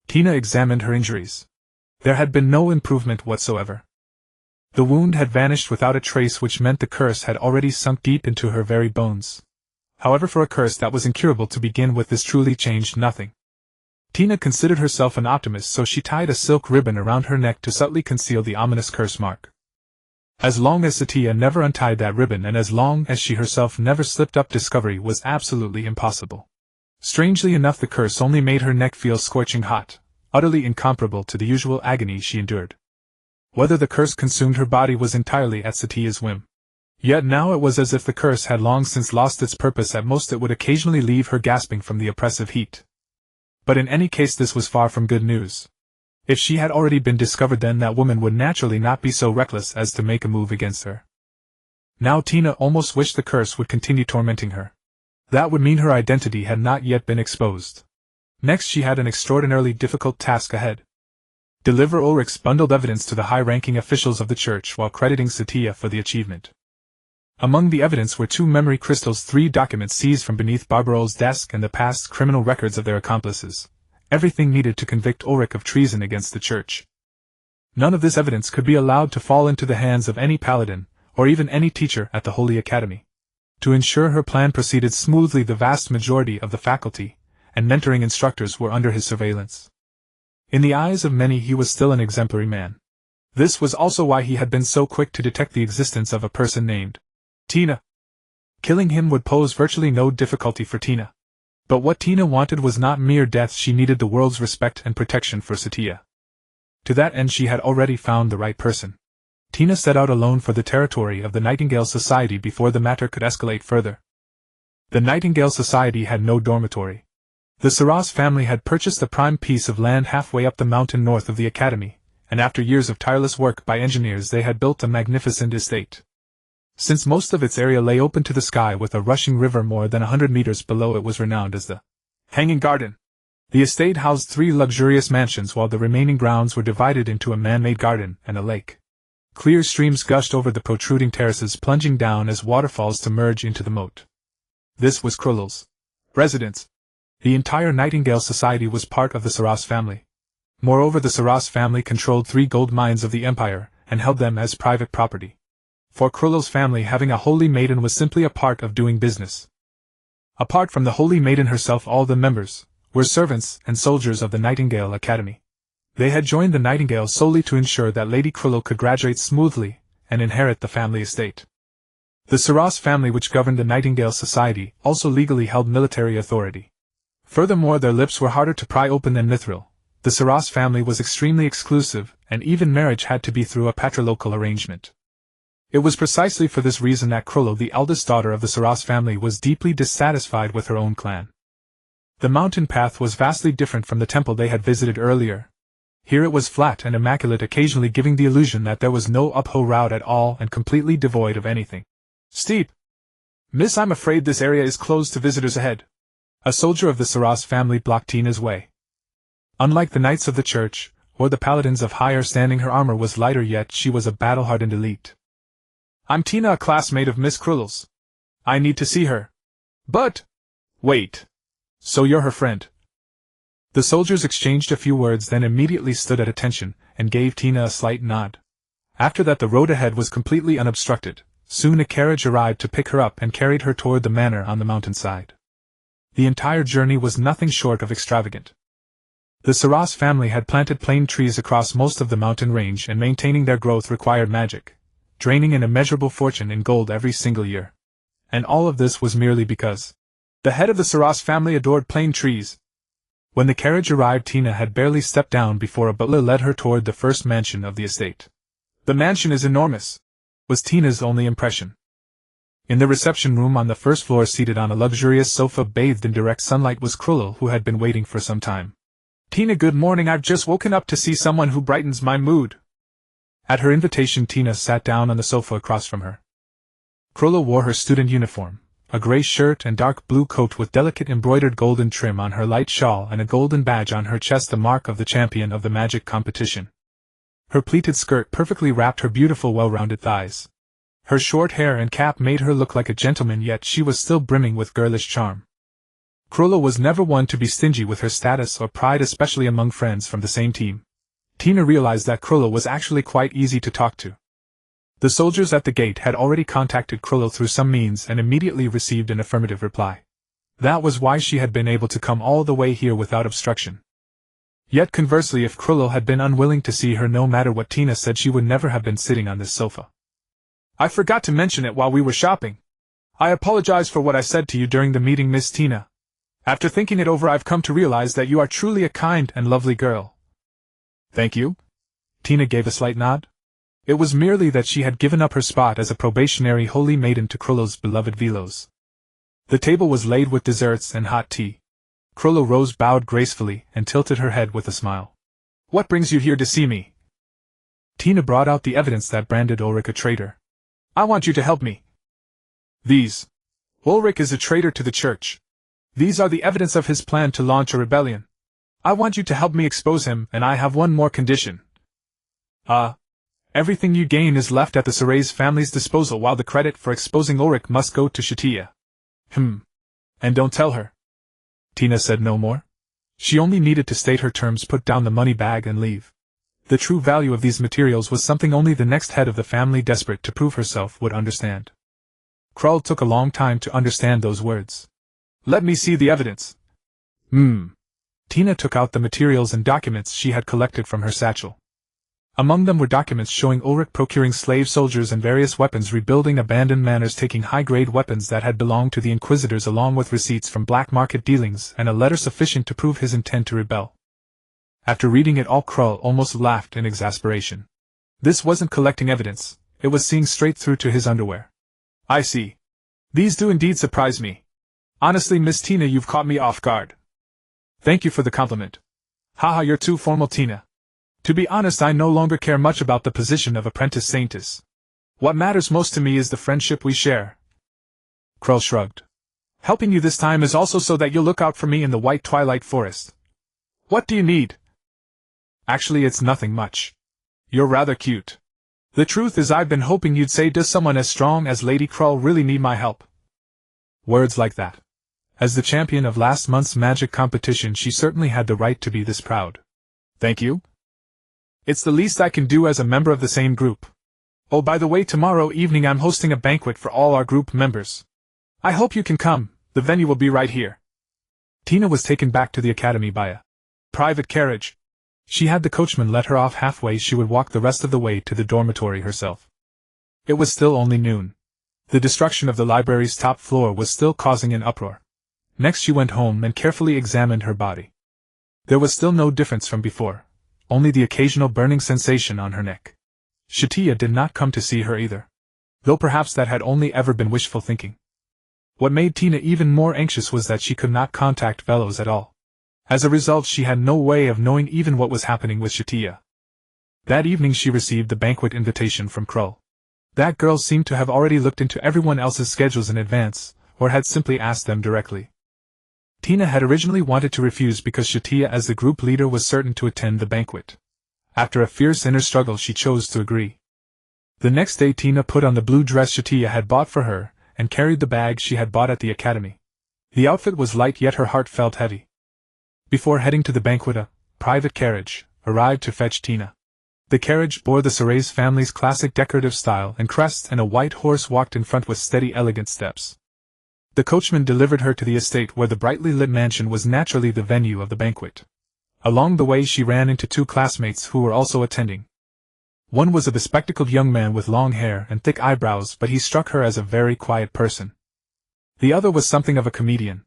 Tina examined her injuries. There had been no improvement whatsoever. The wound had vanished without a trace, which meant the curse had already sunk deep into her very bones. However, for a curse that was incurable to begin with, this truly changed nothing. Tina considered herself an optimist, so she tied a silk ribbon around her neck to subtly conceal the ominous curse mark. As long as Satya never untied that ribbon, and as long as she herself never slipped up, discovery was absolutely impossible. Strangely enough, the curse only made her neck feel scorching hot, utterly incomparable to the usual agony she endured. Whether the curse consumed her body was entirely at Satya's whim. Yet now it was as if the curse had long since lost its purpose. At most it would occasionally leave her gasping from the oppressive heat. But in any case, this was far from good news. If she had already been discovered, then that woman would naturally not be so reckless as to make a move against her. Now Tina almost wished the curse would continue tormenting her. That would mean her identity had not yet been exposed. Next, she had an extraordinarily difficult task ahead. Deliver Ulrich's bundled evidence to the high-ranking officials of the church while crediting Satya for the achievement. Among the evidence were 2 memory crystals, 3 documents seized from beneath Barbarol's desk, and the past criminal records of their accomplices. Everything needed to convict Ulrich of treason against the church. None of this evidence could be allowed to fall into the hands of any paladin, or even any teacher at the Holy Academy. To ensure her plan proceeded smoothly, the vast majority of the faculty and mentoring instructors were under his surveillance. In the eyes of many, he was still an exemplary man. This was also why he had been so quick to detect the existence of a person named Tina. Killing him would pose virtually no difficulty for Tina. But what Tina wanted was not mere death. She needed the world's respect and protection for Satya. To that end, she had already found the right person. Tina set out alone for the territory of the Nightingale Society before the matter could escalate further. The Nightingale Society had no dormitory. The Saras family had purchased a prime piece of land halfway up the mountain north of the academy, and after years of tireless work by engineers, they had built a magnificent estate. Since most of its area lay open to the sky with a rushing river more than 100 meters below, it was renowned as the Hanging Garden. The estate housed 3 luxurious mansions, while the remaining grounds were divided into a man-made garden and a lake. Clear streams gushed over the protruding terraces, plunging down as waterfalls to merge into the moat. This was Krulel's residence. The entire Nightingale Society was part of the Saras family. Moreover, the Saras family controlled 3 gold mines of the empire and held them as private property. For Krulel's family, having a holy maiden was simply a part of doing business. Apart from the holy maiden herself, all the members were servants and soldiers of the Nightingale Academy. They had joined the Nightingale solely to ensure that Lady Krulel could graduate smoothly and inherit the family estate. The Saras family, which governed the Nightingale Society, also legally held military authority. Furthermore, their lips were harder to pry open than mithril. The Saras family was extremely exclusive, and even marriage had to be through a patrilocal arrangement. It was precisely for this reason that Krulel, the eldest daughter of the Saras family, was deeply dissatisfied with her own clan. The mountain path was vastly different from the temple they had visited earlier. Here it was flat and immaculate, occasionally giving the illusion that there was no uphill route at all and completely devoid of anything steep. "Miss, I'm afraid this area is closed to visitors ahead." A soldier of the Saras family blocked Tina's way. Unlike the knights of the church, or the paladins of higher standing, her armor was lighter, yet she was a battle-hardened elite. "I'm Tina, a classmate of Miss Krulel's. I need to see her." "But—" "Wait. So you're her friend?" The soldiers exchanged a few words, then immediately stood at attention, and gave Tina a slight nod. After that, the road ahead was completely unobstructed. Soon a carriage arrived to pick her up and carried her toward the manor on the mountainside. The entire journey was nothing short of extravagant. The Saras family had planted plane trees across most of the mountain range, and maintaining their growth required magic, draining an immeasurable fortune in gold every single year. And all of this was merely because the head of the Saras family adored plane trees. When the carriage arrived, Tina had barely stepped down before a butler led her toward the first mansion of the estate. "The mansion is enormous," was Tina's only impression. In the reception room on the first floor, seated on a luxurious sofa bathed in direct sunlight, was Krulel, who had been waiting for some time. "Tina, good morning. I've just woken up to see someone who brightens my mood." At her invitation, Tina sat down on the sofa across from her. Krulel wore her student uniform, a gray shirt and dark blue coat with delicate embroidered golden trim on her light shawl and a golden badge on her chest, the mark of the champion of the magic competition. Her pleated skirt perfectly wrapped her beautiful well-rounded thighs. Her short hair and cap made her look like a gentleman, yet she was still brimming with girlish charm. Cruella was never one to be stingy with her status or pride, especially among friends from the same team. Tina realized that Cruella was actually quite easy to talk to. The soldiers at the gate had already contacted Cruella through some means and immediately received an affirmative reply. That was why she had been able to come all the way here without obstruction. Yet conversely, if Cruella had been unwilling to see her no matter what Tina said, she would never have been sitting on this sofa. I forgot to mention it while we were shopping. I apologize for what I said to you during the meeting, Miss Tina. After thinking it over, I've come to realize that you are truly a kind and lovely girl. Thank you? Tina gave a slight nod. It was merely that she had given up her spot as a probationary holy maiden to Cruella's beloved Velos. The table was laid with desserts and hot tea. Cruella rose, bowed gracefully, and tilted her head with a smile. What brings you here to see me? Tina brought out the evidence that branded Ulrich a traitor. I want you to help me. Ulrich is a traitor to the church. These are the evidence of his plan to launch a rebellion. I want you to help me expose him, and I have one more condition. Everything you gain is left at the Saray's family's disposal, while the credit for exposing Ulrich must go to Satya. And don't tell her. Tina said no more. She only needed to state her terms, put down the money bag, and leave. The true value of these materials was something only the next head of the family, desperate to prove herself, would understand. Krull took a long time to understand those words. Let me see the evidence. Tina took out the materials and documents she had collected from her satchel. Among them were documents showing Ulrich procuring slave soldiers and various weapons, rebuilding abandoned manors, taking high-grade weapons that had belonged to the Inquisitors, along with receipts from black market dealings and a letter sufficient to prove his intent to rebel. After reading it all, Krull almost laughed in exasperation. This wasn't collecting evidence, it was seeing straight through to his underwear. I see. These do indeed surprise me. Honestly, Miss Tina, you've caught me off guard. Thank you for the compliment. Haha, you're too formal, Tina. To be honest, I no longer care much about the position of apprentice saintess. What matters most to me is the friendship we share. Krull shrugged. Helping you this time is also so that you'll look out for me in the White Twilight Forest. What do you need? Actually, it's nothing much. You're rather cute. The truth is, I've been hoping you'd say, does someone as strong as Lady Krull really need my help? Words like that. As the champion of last month's magic competition, she certainly had the right to be this proud. Thank you. It's the least I can do as a member of the same group. Oh, by the way, tomorrow evening I'm hosting a banquet for all our group members. I hope you can come. The venue will be right here. Tina was taken back to the academy by a private carriage. She had the coachman let her off halfway. She would walk the rest of the way to the dormitory herself. It was still only noon. The destruction of the library's top floor was still causing an uproar. Next she went home and carefully examined her body. There was still no difference from before, only the occasional burning sensation on her neck. Satya did not come to see her either, though perhaps that had only ever been wishful thinking. What made Tina even more anxious was that she could not contact Velos at all. As a result, she had no way of knowing even what was happening with Satya. That evening she received the banquet invitation from Krull. That girl seemed to have already looked into everyone else's schedules in advance, or had simply asked them directly. Tina had originally wanted to refuse because Satya, as the group leader, was certain to attend the banquet. After a fierce inner struggle, she chose to agree. The next day Tina put on the blue dress Satya had bought for her, and carried the bag she had bought at the academy. The outfit was light, yet her heart felt heavy. Before heading to the banquet, a private carriage arrived to fetch Tina. The carriage bore the Saray's family's classic decorative style and crest, and a white horse walked in front with steady, elegant steps. The coachman delivered her to the estate, where the brightly lit mansion was naturally the venue of the banquet. Along the way she ran into two classmates who were also attending. One was a bespectacled young man with long hair and thick eyebrows, but he struck her as a very quiet person. The other was something of a comedian.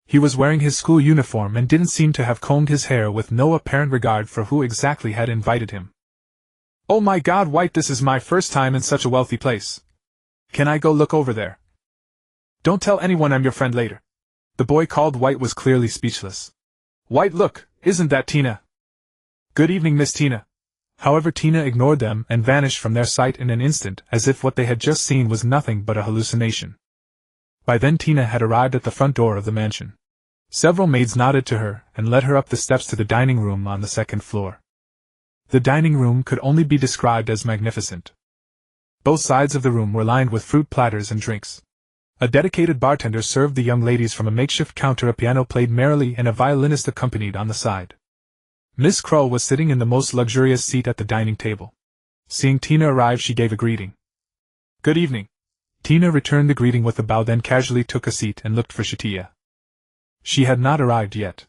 He was wearing his school uniform and didn't seem to have combed his hair, with no apparent regard for who exactly had invited him. Oh my God, White, this is my first time in such a wealthy place. Can I go look over there? Don't tell anyone I'm your friend later. The boy called White was clearly speechless. White, look, isn't that Tina? Good evening, Miss Tina. However, Tina ignored them and vanished from their sight in an instant, as if what they had just seen was nothing but a hallucination. By then Tina had arrived at the front door of the mansion. Several maids nodded to her and led her up the steps to the dining room on the second floor. The dining room could only be described as magnificent. Both sides of the room were lined with fruit platters and drinks. A dedicated bartender served the young ladies from a makeshift counter. A piano played merrily and a violinist accompanied on the side. Miss Krull was sitting in the most luxurious seat at the dining table. Seeing Tina arrive, she gave a greeting. "Good evening." Tina returned the greeting with a bow, then casually took a seat and looked for Satya. She had not arrived yet.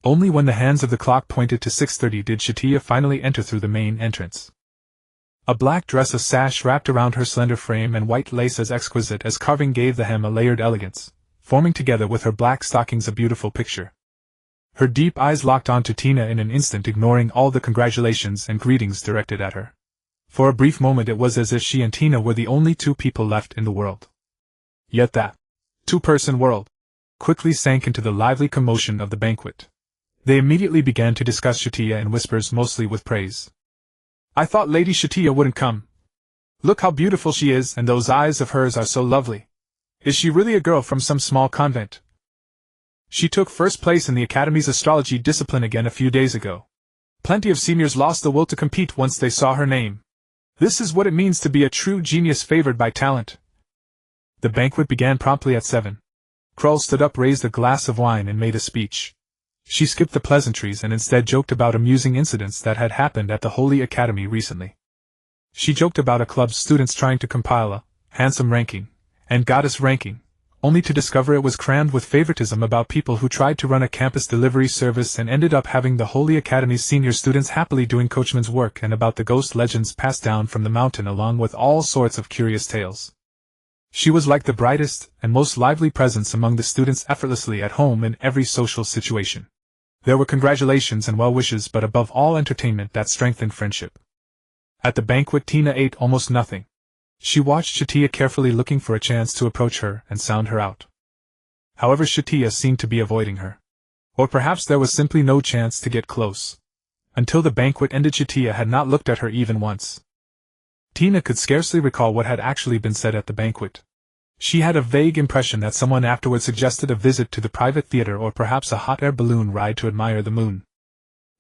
Only when the hands of the clock pointed to 6:30 did Satya finally enter through the main entrance. A black dress, a sash wrapped around her slender frame, and white lace as exquisite as carving gave the hem a layered elegance, forming together with her black stockings a beautiful picture. Her deep eyes locked onto Tina in an instant, ignoring all the congratulations and greetings directed at her. For a brief moment it was as if she and Tina were the only two people left in the world. Yet that two-person world quickly sank into the lively commotion of the banquet. They immediately began to discuss Satya in whispers, mostly with praise. "I thought Lady Satya wouldn't come. Look how beautiful she is, and those eyes of hers are so lovely. Is she really a girl from some small convent? She took first place in the Academy's astrology discipline again a few days ago. Plenty of seniors lost the will to compete once they saw her name. This is what it means to be a true genius favored by talent." The banquet began promptly at 7. Krull stood up, raised a glass of wine, and made a speech. She skipped the pleasantries and instead joked about amusing incidents that had happened at the Holy Academy recently. She joked about a club's students trying to compile a handsome ranking and goddess ranking, only to discover it was crammed with favoritism about people who tried to run a campus delivery service and ended up having the Holy Academy's senior students happily doing coachman's work, and about the ghost legends passed down from the mountain, along with all sorts of curious tales. She was like the brightest and most lively presence among the students, effortlessly at home in every social situation. There were congratulations and well wishes, but above all entertainment that strengthened friendship. At the banquet Tina ate almost nothing. She watched Satya carefully, looking for a chance to approach her and sound her out. However, Satya seemed to be avoiding her. Or perhaps there was simply no chance to get close. Until the banquet ended, Satya had not looked at her even once. Tina could scarcely recall what had actually been said at the banquet. She had a vague impression that someone afterward suggested a visit to the private theater or perhaps a hot air balloon ride to admire the moon.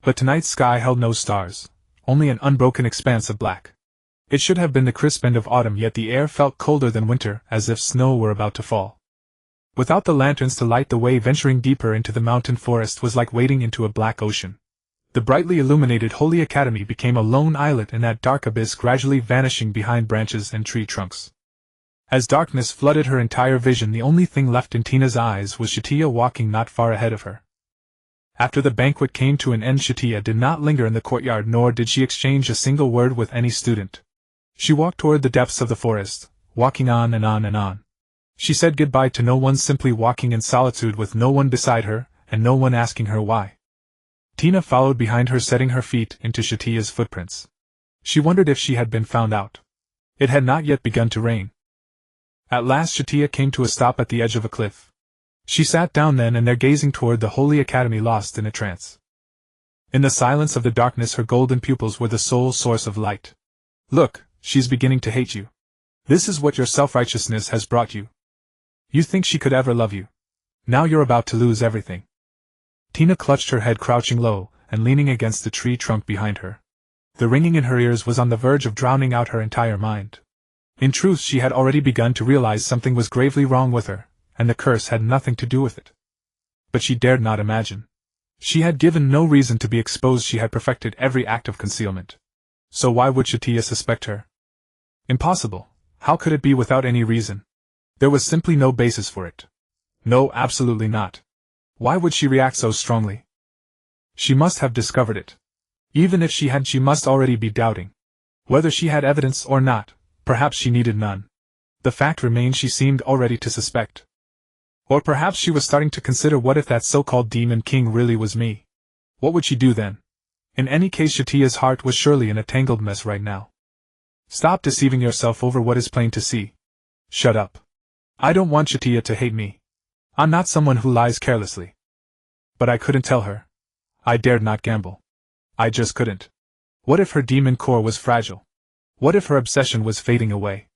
But tonight's sky held no stars, only an unbroken expanse of black. It should have been the crisp end of autumn, yet the air felt colder than winter, as if snow were about to fall. Without the lanterns to light the way, venturing deeper into the mountain forest was like wading into a black ocean. The brightly illuminated Holy Academy became a lone islet in that dark abyss, gradually vanishing behind branches and tree trunks. As darkness flooded her entire vision, the only thing left in Tina's eyes was Satya walking not far ahead of her. After the banquet came to an end, Satya did not linger in the courtyard, nor did she exchange a single word with any student. She walked toward the depths of the forest, walking on and on and on. She said goodbye to no one, simply walking in solitude with no one beside her, and no one asking her why. Tina followed behind her, setting her feet into Satya's footprints. She wondered if she had been found out. It had not yet begun to rain. At last Satya came to a stop at the edge of a cliff. She sat down then and there, gazing toward the Holy Academy, lost in a trance. In the silence of the darkness her golden pupils were the sole source of light. "Look, she's beginning to hate you. This is what your self-righteousness has brought you. You think she could ever love you. Now you're about to lose everything." Tina clutched her head, crouching low and leaning against the tree trunk behind her. The ringing in her ears was on the verge of drowning out her entire mind. In truth, she had already begun to realize something was gravely wrong with her, and the curse had nothing to do with it. But she dared not imagine. She had given no reason to be exposed. She had perfected every act of concealment. So why would Satya suspect her? Impossible. How could it be without any reason? There was simply no basis for it. No, absolutely not. Why would she react so strongly? She must have discovered it. Even if she had, she must already be doubting. Whether she had evidence or not, perhaps she needed none. The fact remained, she seemed already to suspect. Or perhaps she was starting to consider, what if that so-called demon king really was me? What would she do then? In any case, Satya's heart was surely in a tangled mess right now. Stop deceiving yourself over what is plain to see. Shut up. I don't want Satya to hate me. I'm not someone who lies carelessly. But I couldn't tell her. I dared not gamble. I just couldn't. What if her demon core was fragile? What if her obsession was fading away?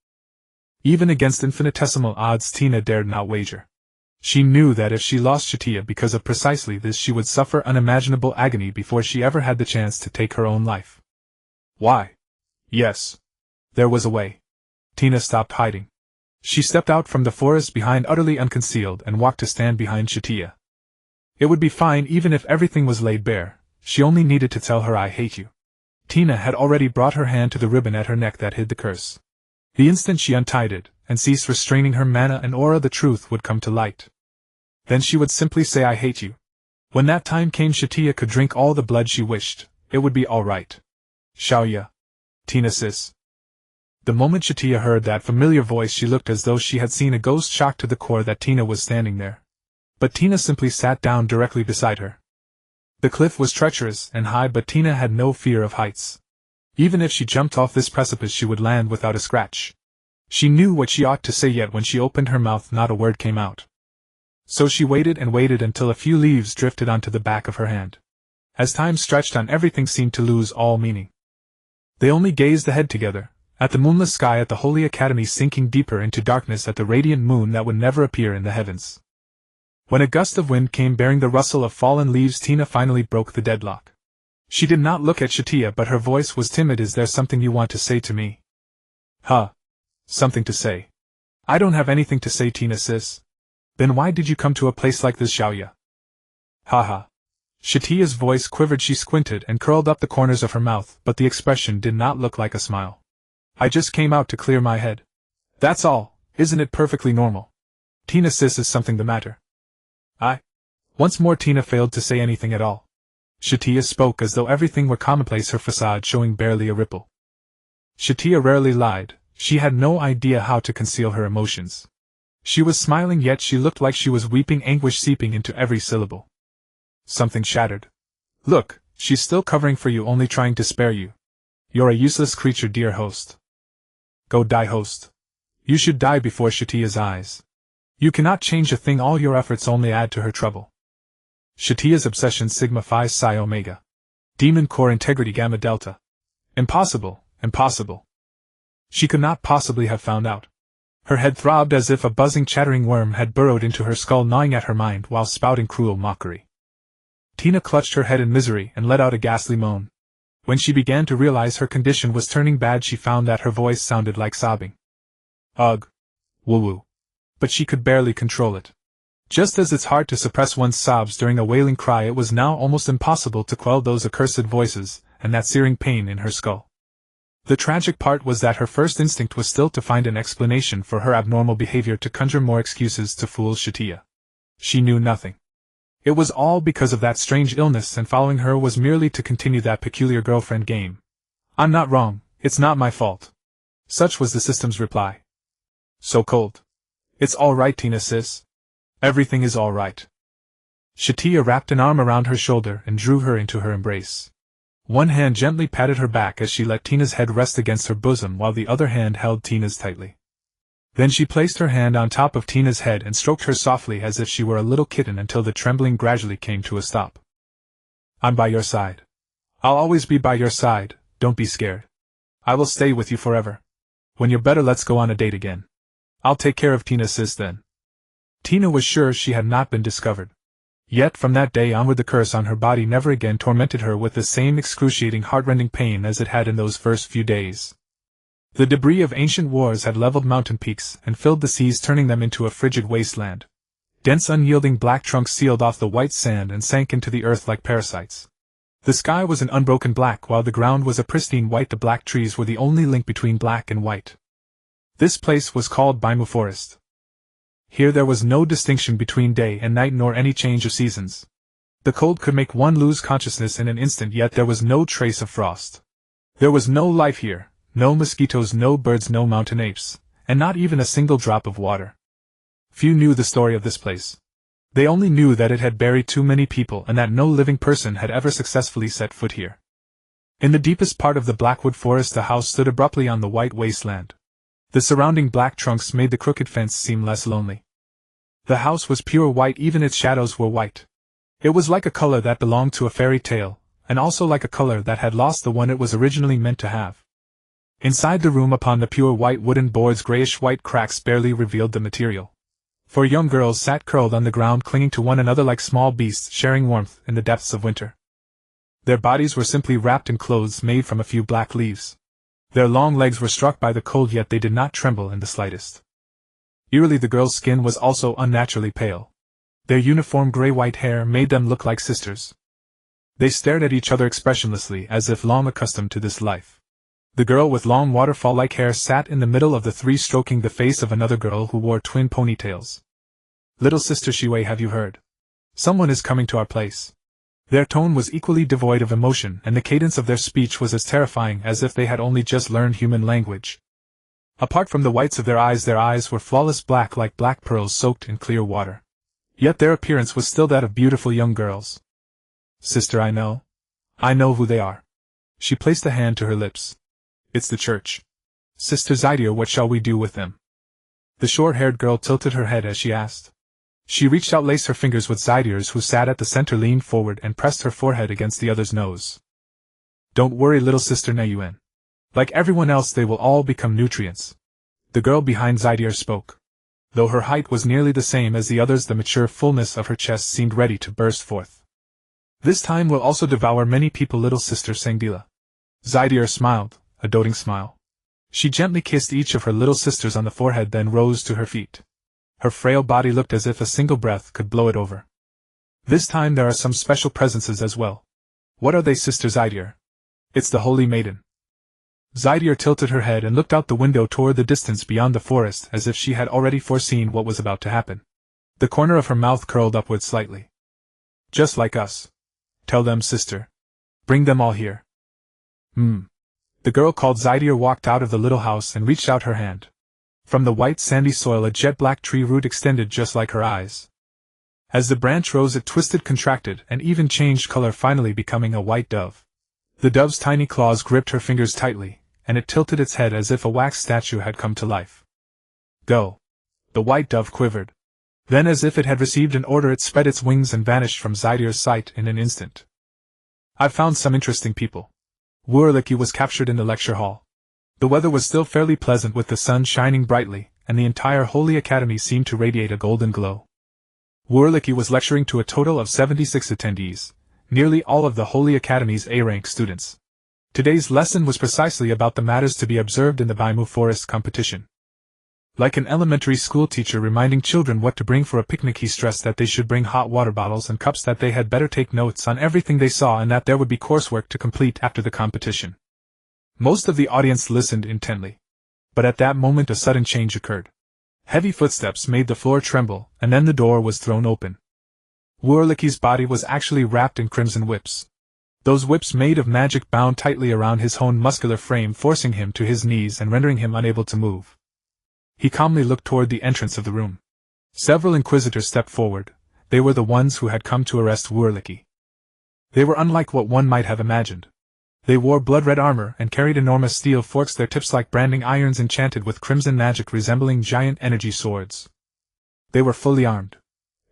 Even against infinitesimal odds Tina dared not wager. She knew that if she lost Satya because of precisely this she would suffer unimaginable agony before she ever had the chance to take her own life. Why? Yes. There was a way. Tina stopped hiding. She stepped out from the forest behind utterly unconcealed and walked to stand behind Satya. It would be fine even if everything was laid bare, she only needed to tell her I hate you. Tina had already brought her hand to the ribbon at her neck that hid the curse. The instant she untied it, and ceased restraining her mana and aura the truth would come to light. Then she would simply say I hate you. When that time came Satya could drink all the blood she wished, it would be all right. Xiaoya. Tina sis. The moment Satya heard that familiar voice she looked as though she had seen a ghost, shocked to the core that Tina was standing there. But Tina simply sat down directly beside her. The cliff was treacherous and high, but Tina had no fear of heights. Even if she jumped off this precipice she would land without a scratch. She knew what she ought to say, yet when she opened her mouth not a word came out. So she waited and waited until a few leaves drifted onto the back of her hand. As time stretched on, everything seemed to lose all meaning. They only gazed ahead together, at the moonless sky, at the Holy Academy sinking deeper into darkness, at the radiant moon that would never appear in the heavens. When a gust of wind came bearing the rustle of fallen leaves, Tina finally broke the deadlock. She did not look at Satya, but her voice was timid. Is there something you want to say to me? Huh. Something to say. I don't have anything to say, Tina sis. Then why did you come to a place like this, Xiaoya? Haha. Satya's voice quivered. She squinted and curled up the corners of her mouth, but the expression did not look like a smile. I just came out to clear my head. That's all. Isn't it perfectly normal? Tina sis, is something the matter? Once more Tina failed to say anything at all. Satya spoke as though everything were commonplace, her facade showing barely a ripple. Satya rarely lied. She had no idea how to conceal her emotions. She was smiling, yet she looked like she was weeping, anguish seeping into every syllable. Something shattered. Look, she's still covering for you, only trying to spare you. You're a useless creature, dear host. Go die, host. You should die before Satya's eyes. You cannot change a thing, all your efforts only add to her trouble. Satya's obsession sigma phi psi omega. Demon core integrity gamma delta. Impossible, impossible. She could not possibly have found out. Her head throbbed as if a buzzing, chattering worm had burrowed into her skull, gnawing at her mind while spouting cruel mockery. Tina clutched her head in misery and let out a ghastly moan. When she began to realize her condition was turning bad, she found that her voice sounded like sobbing. Ugh. Woo-woo. But she could barely control it. Just as it's hard to suppress one's sobs during a wailing cry, it was now almost impossible to quell those accursed voices, and that searing pain in her skull. The tragic part was that her first instinct was still to find an explanation for her abnormal behavior, to conjure more excuses to fool Satya. She knew nothing. It was all because of that strange illness, and following her was merely to continue that peculiar girlfriend game. I'm not wrong, it's not my fault. Such was the system's reply. So cold. It's all right, Tina sis. Everything is all right. Satya wrapped an arm around her shoulder and drew her into her embrace. One hand gently patted her back as she let Tina's head rest against her bosom, while the other hand held Tina's tightly. Then she placed her hand on top of Tina's head and stroked her softly as if she were a little kitten, until the trembling gradually came to a stop. I'm by your side. I'll always be by your side, don't be scared. I will stay with you forever. When you're better, let's go on a date again. I'll take care of Tina sis then. Tina was sure she had not been discovered. Yet from that day onward the curse on her body never again tormented her with the same excruciating, heartrending pain as it had in those first few days. The debris of ancient wars had leveled mountain peaks and filled the seas, turning them into a frigid wasteland. Dense, unyielding black trunks sealed off the white sand and sank into the earth like parasites. The sky was an unbroken black, while the ground was a pristine white. The black trees were the only link between black and white. This place was called Baimu Forest. Here there was no distinction between day and night, nor any change of seasons. The cold could make one lose consciousness in an instant, yet there was no trace of frost. There was no life here, no mosquitoes, no birds, no mountain apes, and not even a single drop of water. Few knew the story of this place. They only knew that it had buried too many people, and that no living person had ever successfully set foot here. In the deepest part of the Blackwood Forest, a house stood abruptly on the white wasteland. The surrounding black trunks made the crooked fence seem less lonely. The house was pure white, even its shadows were white. It was like a color that belonged to a fairy tale, and also like a color that had lost the one it was originally meant to have. Inside the room upon the pure white wooden boards grayish-white cracks barely revealed the material. Four young girls sat curled on the ground clinging to one another like small beasts sharing warmth in the depths of winter. Their bodies were simply wrapped in clothes made from a few black leaves. Their long legs were struck by the cold, yet they did not tremble in the slightest. Eerily, the girls' skin was also unnaturally pale. Their uniform gray-white hair made them look like sisters. They stared at each other expressionlessly, as if long accustomed to this life. The girl with long waterfall-like hair sat in the middle of the three, stroking the face of another girl who wore twin ponytails. "Little sister Shiwei, have you heard? Someone is coming to our place." Their tone was equally devoid of emotion, and the cadence of their speech was as terrifying as if they had only just learned human language. Apart from the whites of their eyes were flawless black like black pearls soaked in clear water. Yet their appearance was still that of beautiful young girls. "Sister, I know who they are." She placed a hand to her lips. "It's the church. Sister Zydia, what shall we do with them?" The short-haired girl tilted her head as she asked. She reached out, laced her fingers with Zydia's, who sat at the center, leaned forward and pressed her forehead against the other's nose. "Don't worry, little sister Nayuan. Like everyone else, they will all become nutrients." The girl behind Zydia spoke. Though her height was nearly the same as the others, the mature fullness of her chest seemed ready to burst forth. "This time will also devour many people, little sister Sangdila." Zydia smiled, a doting smile. She gently kissed each of her little sisters on the forehead, then rose to her feet. Her frail body looked as if a single breath could blow it over. "This time there are some special presences as well." "What are they, Sister Zydia?" "It's the Holy Maiden." Zydia tilted her head and looked out the window toward the distance beyond the forest, as if she had already foreseen what was about to happen. The corner of her mouth curled upward slightly. "Just like us. Tell them, sister. Bring them all here." The girl called Zydia walked out of the little house and reached out her hand. From the white sandy soil a jet-black tree root extended just like her eyes. As the branch rose it twisted, contracted, and even changed color, finally becoming a white dove. The dove's tiny claws gripped her fingers tightly, and it tilted its head as if a wax statue had come to life. "Go." The white dove quivered. Then, as if it had received an order, it spread its wings and vanished from Zydia's sight in an instant. "I've found some interesting people." Wurliki was captured in the lecture hall. The weather was still fairly pleasant, with the sun shining brightly, and the entire Holy Academy seemed to radiate a golden glow. Wurliki was lecturing to a total of 76 attendees, nearly all of the Holy Academy's A-rank students. Today's lesson was precisely about the matters to be observed in the Baimu Forest competition. Like an elementary school teacher reminding children what to bring for a picnic, he stressed that they should bring hot water bottles and cups, that they had better take notes on everything they saw, and that there would be coursework to complete after the competition. Most of the audience listened intently. But at that moment a sudden change occurred. Heavy footsteps made the floor tremble, and then the door was thrown open. Wurliki's body was actually wrapped in crimson whips. Those whips made of magic bound tightly around his honed muscular frame, forcing him to his knees and rendering him unable to move. He calmly looked toward the entrance of the room. Several inquisitors stepped forward. They were the ones who had come to arrest Wurliki. They were unlike what one might have imagined. They wore blood-red armor and carried enormous steel forks, their tips like branding irons enchanted with crimson magic, resembling giant energy swords. They were fully armed.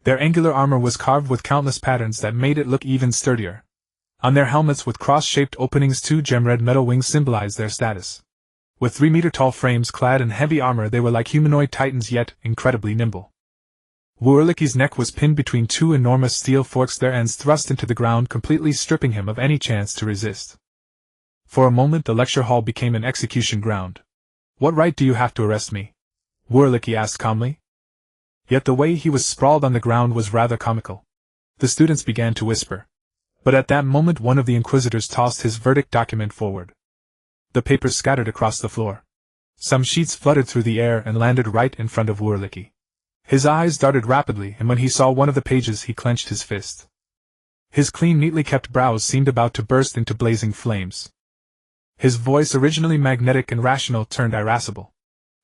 Their angular armor was carved with countless patterns that made it look even sturdier. On their helmets with cross-shaped openings, two gem-red metal wings symbolized their status. With 3-meter-tall frames clad in heavy armor, they were like humanoid titans, yet incredibly nimble. Wurliki's neck was pinned between two enormous steel forks, their ends thrust into the ground, completely stripping him of any chance to resist. For a moment the lecture hall became an execution ground. "What right do you have to arrest me?" Wurliki asked calmly. Yet the way he was sprawled on the ground was rather comical. The students began to whisper. But at that moment one of the inquisitors tossed his verdict document forward. The papers scattered across the floor. Some sheets fluttered through the air and landed right in front of Wurliki. His eyes darted rapidly, and when he saw one of the pages he clenched his fist. His clean, neatly kept brows seemed about to burst into blazing flames. His voice, originally magnetic and rational, turned irascible.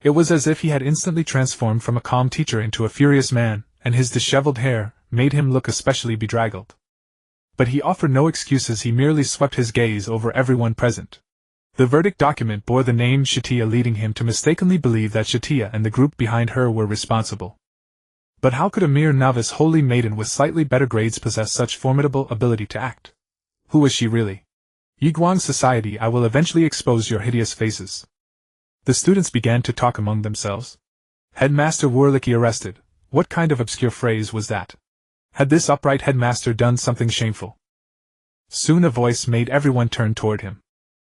It was as if he had instantly transformed from a calm teacher into a furious man, and his disheveled hair made him look especially bedraggled. But he offered no excuses, he merely swept his gaze over everyone present. The verdict document bore the name Satya, leading him to mistakenly believe that Satya and the group behind her were responsible. But how could a mere novice holy maiden with slightly better grades possess such formidable ability to act? Who was she really? Yiguang society, I will eventually expose your hideous faces. The students began to talk among themselves. Headmaster Wurlicky arrested. What kind of obscure phrase was that? Had this upright headmaster done something shameful? Soon a voice made everyone turn toward him.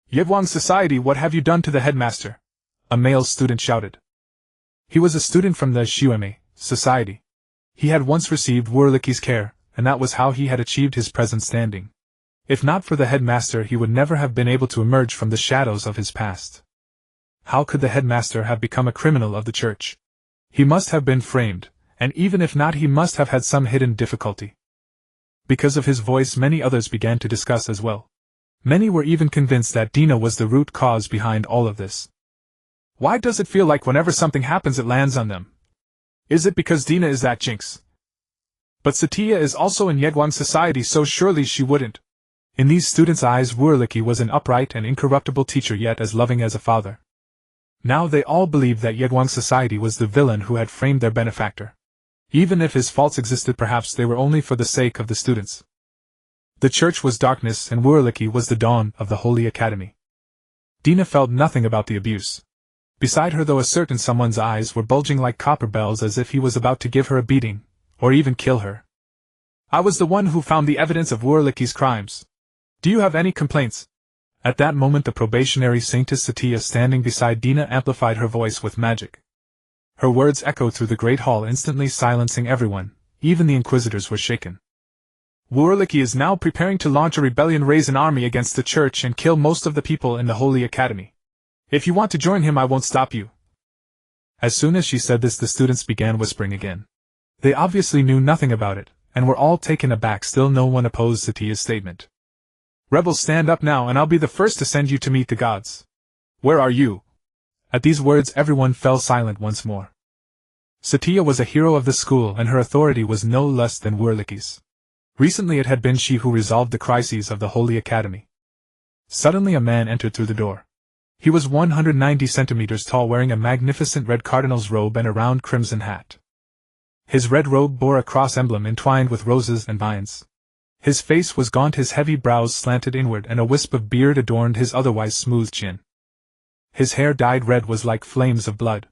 Yiguang society, what have you done to the headmaster? A male student shouted. He was a student from the Xueme society. He had once received Wurlicky's care, and that was how he had achieved his present standing. If not for the headmaster, he would never have been able to emerge from the shadows of his past. How could the headmaster have become a criminal of the church? He must have been framed, and even if not, he must have had some hidden difficulty. Because of his voice, many others began to discuss as well. Many were even convinced that Dina was the root cause behind all of this. Why does it feel like whenever something happens it lands on them? Is it because Dina is that jinx? But Satya is also in Yiguang society, so surely she wouldn't. In these students' eyes, Wurlicky was an upright and incorruptible teacher, yet as loving as a father. Now they all believed that Yiguang society was the villain who had framed their benefactor. Even if his faults existed, perhaps they were only for the sake of the students. The church was darkness, and Wurlicky was the dawn of the Holy Academy. Dina felt nothing about the abuse. Beside her, though, a certain someone's eyes were bulging like copper bells, as if he was about to give her a beating, or even kill her. I was the one who found the evidence of Wurlicky's crimes. Do you have any complaints? At that moment, the probationary saintess Satya, standing beside Dina, amplified her voice with magic. Her words echoed through the great hall, instantly silencing everyone. Even the inquisitors were shaken. Wurlicky is now preparing to launch a rebellion, raise an army against the church, and kill most of the people in the Holy Academy. If you want to join him, I won't stop you. As soon as she said this, the students began whispering again. They obviously knew nothing about it, and were all taken aback. Still no one opposed Satya's statement. Rebels, stand up now, and I'll be the first to send you to meet the gods. Where are you? At these words, everyone fell silent once more. Satya was a hero of the school, and her authority was no less than Wurlicky's. Recently it had been she who resolved the crises of the Holy Academy. Suddenly a man entered through the door. He was 190 centimeters tall, wearing a magnificent red cardinal's robe and a round crimson hat. His red robe bore a cross emblem entwined with roses and vines. His face was gaunt, his heavy brows slanted inward, and a wisp of beard adorned his otherwise smooth chin. His hair, dyed red, was like flames of blood.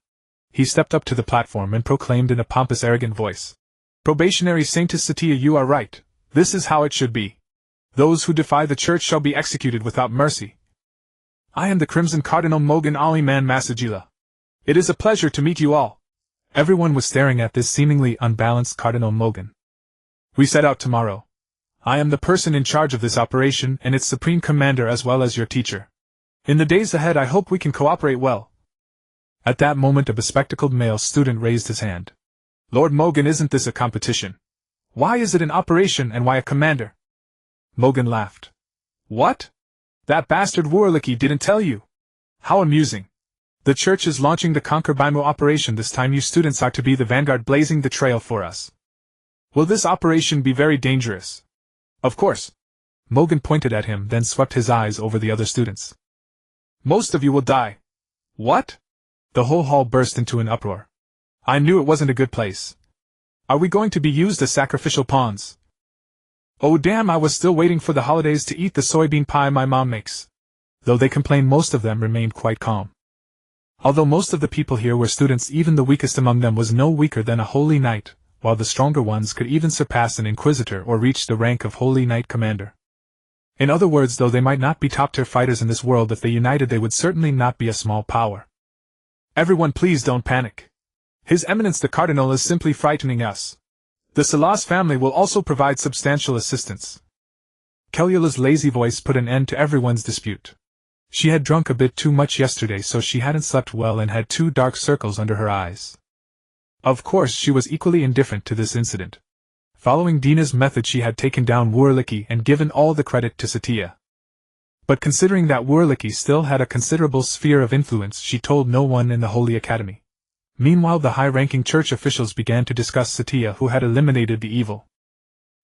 He stepped up to the platform and proclaimed in a pompous, arrogant voice, "Probationary Saintess Satya, you are right. This is how it should be. Those who defy the church shall be executed without mercy. I am the Crimson Cardinal Mogan Ali Man Masajila. It is a pleasure to meet you all." Everyone was staring at this seemingly unbalanced Cardinal Mogan. "We set out tomorrow. I am the person in charge of this operation and its supreme commander, as well as your teacher. In the days ahead, I hope we can cooperate well." At that moment, a bespectacled male student raised his hand. "Lord Mogan, isn't this a competition? Why is it an operation, and why a commander?" Mogan laughed. "What? That bastard Wurlicky didn't tell you? How amusing. The church is launching the Conquer Baimu operation this time. You students are to be the vanguard, blazing the trail for us. Will this operation be very dangerous?" "Of course." Mogan pointed at him, then swept his eyes over the other students. "Most of you will die." "What?" The whole hall burst into an uproar. "I knew it wasn't a good place. Are we going to be used as sacrificial pawns?" "Oh damn, I was still waiting for the holidays to eat the soybean pie my mom makes." Though they complained, most of them remained quite calm. Although most of the people here were students, even the weakest among them was no weaker than a holy knight, while the stronger ones could even surpass an inquisitor or reach the rank of holy knight commander. In other words, though they might not be top-tier fighters in this world, if they united they would certainly not be a small power. "Everyone, please don't panic. His Eminence the Cardinal is simply frightening us. The Salas family will also provide substantial assistance." Kelyula's lazy voice put an end to everyone's dispute. She had drunk a bit too much yesterday, so she hadn't slept well and had 2 dark circles under her eyes. Of course, she was equally indifferent to this incident. Following Dina's method, she had taken down Wurlicky and given all the credit to Satya. But considering that Wurlicky still had a considerable sphere of influence, she told no one in the Holy Academy. Meanwhile, the high-ranking church officials began to discuss Satya, who had eliminated the evil.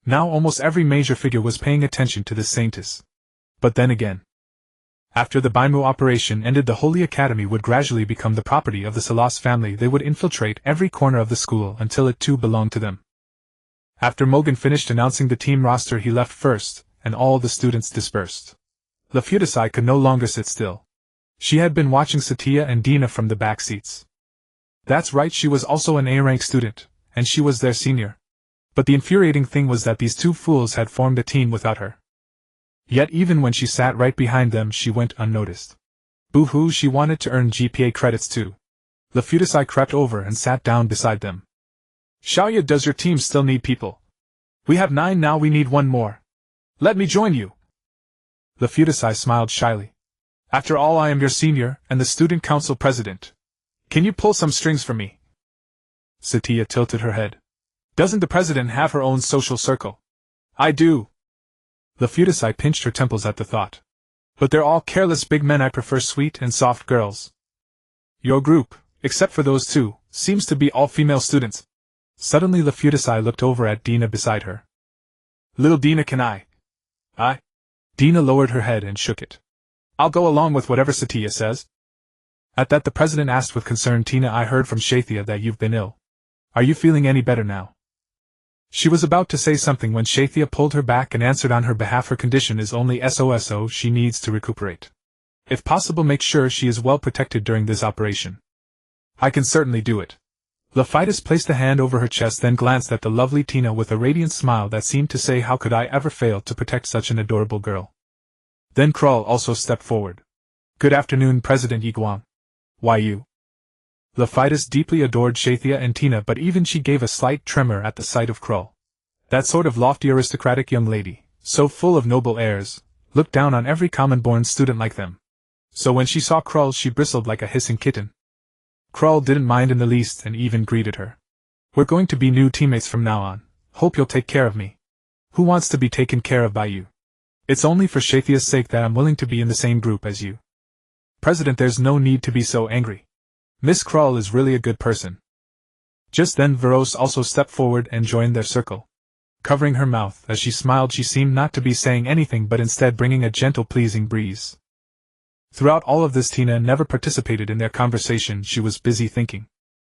Now almost every major figure was paying attention to this saintess. But then again, after the Baimu operation ended, the Holy Academy would gradually become the property of the Salas family. They would infiltrate every corner of the school until it too belonged to them. After Mogan finished announcing the team roster, he left first, and all the students dispersed. Lafutasai could no longer sit still. She had been watching Satya and Dina from the back seats. That's right, she was also an A-rank student, and she was their senior. But the infuriating thing was that these two fools had formed a team without her. Yet even when she sat right behind them she went unnoticed. Boo-hoo, she wanted to earn GPA credits too. Lafutasai crept over and sat down beside them. Xiaoya, does your team still need people? We have 9 now, we need 1 more. Let me join you. Lafutasai smiled shyly. After all, I am your senior and the student council president. Can you pull some strings for me? Satya tilted her head. Doesn't the president have her own social circle? I do. Lafutasai pinched her temples at the thought. But they're all careless big men, I prefer sweet and soft girls. Your group, except for those 2, seems to be all female students. Suddenly Lafutasai looked over at Dina beside her. Little Dina, can I? Dina lowered her head and shook it. I'll go along with whatever Satya says. At that the president asked with concern, Tina, I heard from Satya that you've been ill. Are you feeling any better now? She was about to say something when Satya pulled her back and answered on her behalf. Her condition is only SOSO, she needs to recuperate. If possible, make sure she is well protected during this operation. I can certainly do it. Laphitis placed a hand over her chest, then glanced at the lovely Tina with a radiant smile that seemed to say, how could I ever fail to protect such an adorable girl? Then Krull also stepped forward. Good afternoon, President Yiguang. Why you? Laphitis deeply adored Satya and Tina, but even she gave a slight tremor at the sight of Krull. That sort of lofty aristocratic young lady, so full of noble airs, looked down on every common-born student like them. So when she saw Krull she bristled like a hissing kitten. Krull didn't mind in the least and even greeted her. We're going to be new teammates from now on. Hope you'll take care of me. Who wants to be taken care of by you? It's only for Satya's sake that I'm willing to be in the same group as you. President, there's no need to be so angry. Miss Krull is really a good person. Just then Veros also stepped forward and joined their circle. Covering her mouth as she smiled, she seemed not to be saying anything but instead bringing a gentle pleasing breeze. Throughout all of this Tina never participated in their conversation, she was busy thinking.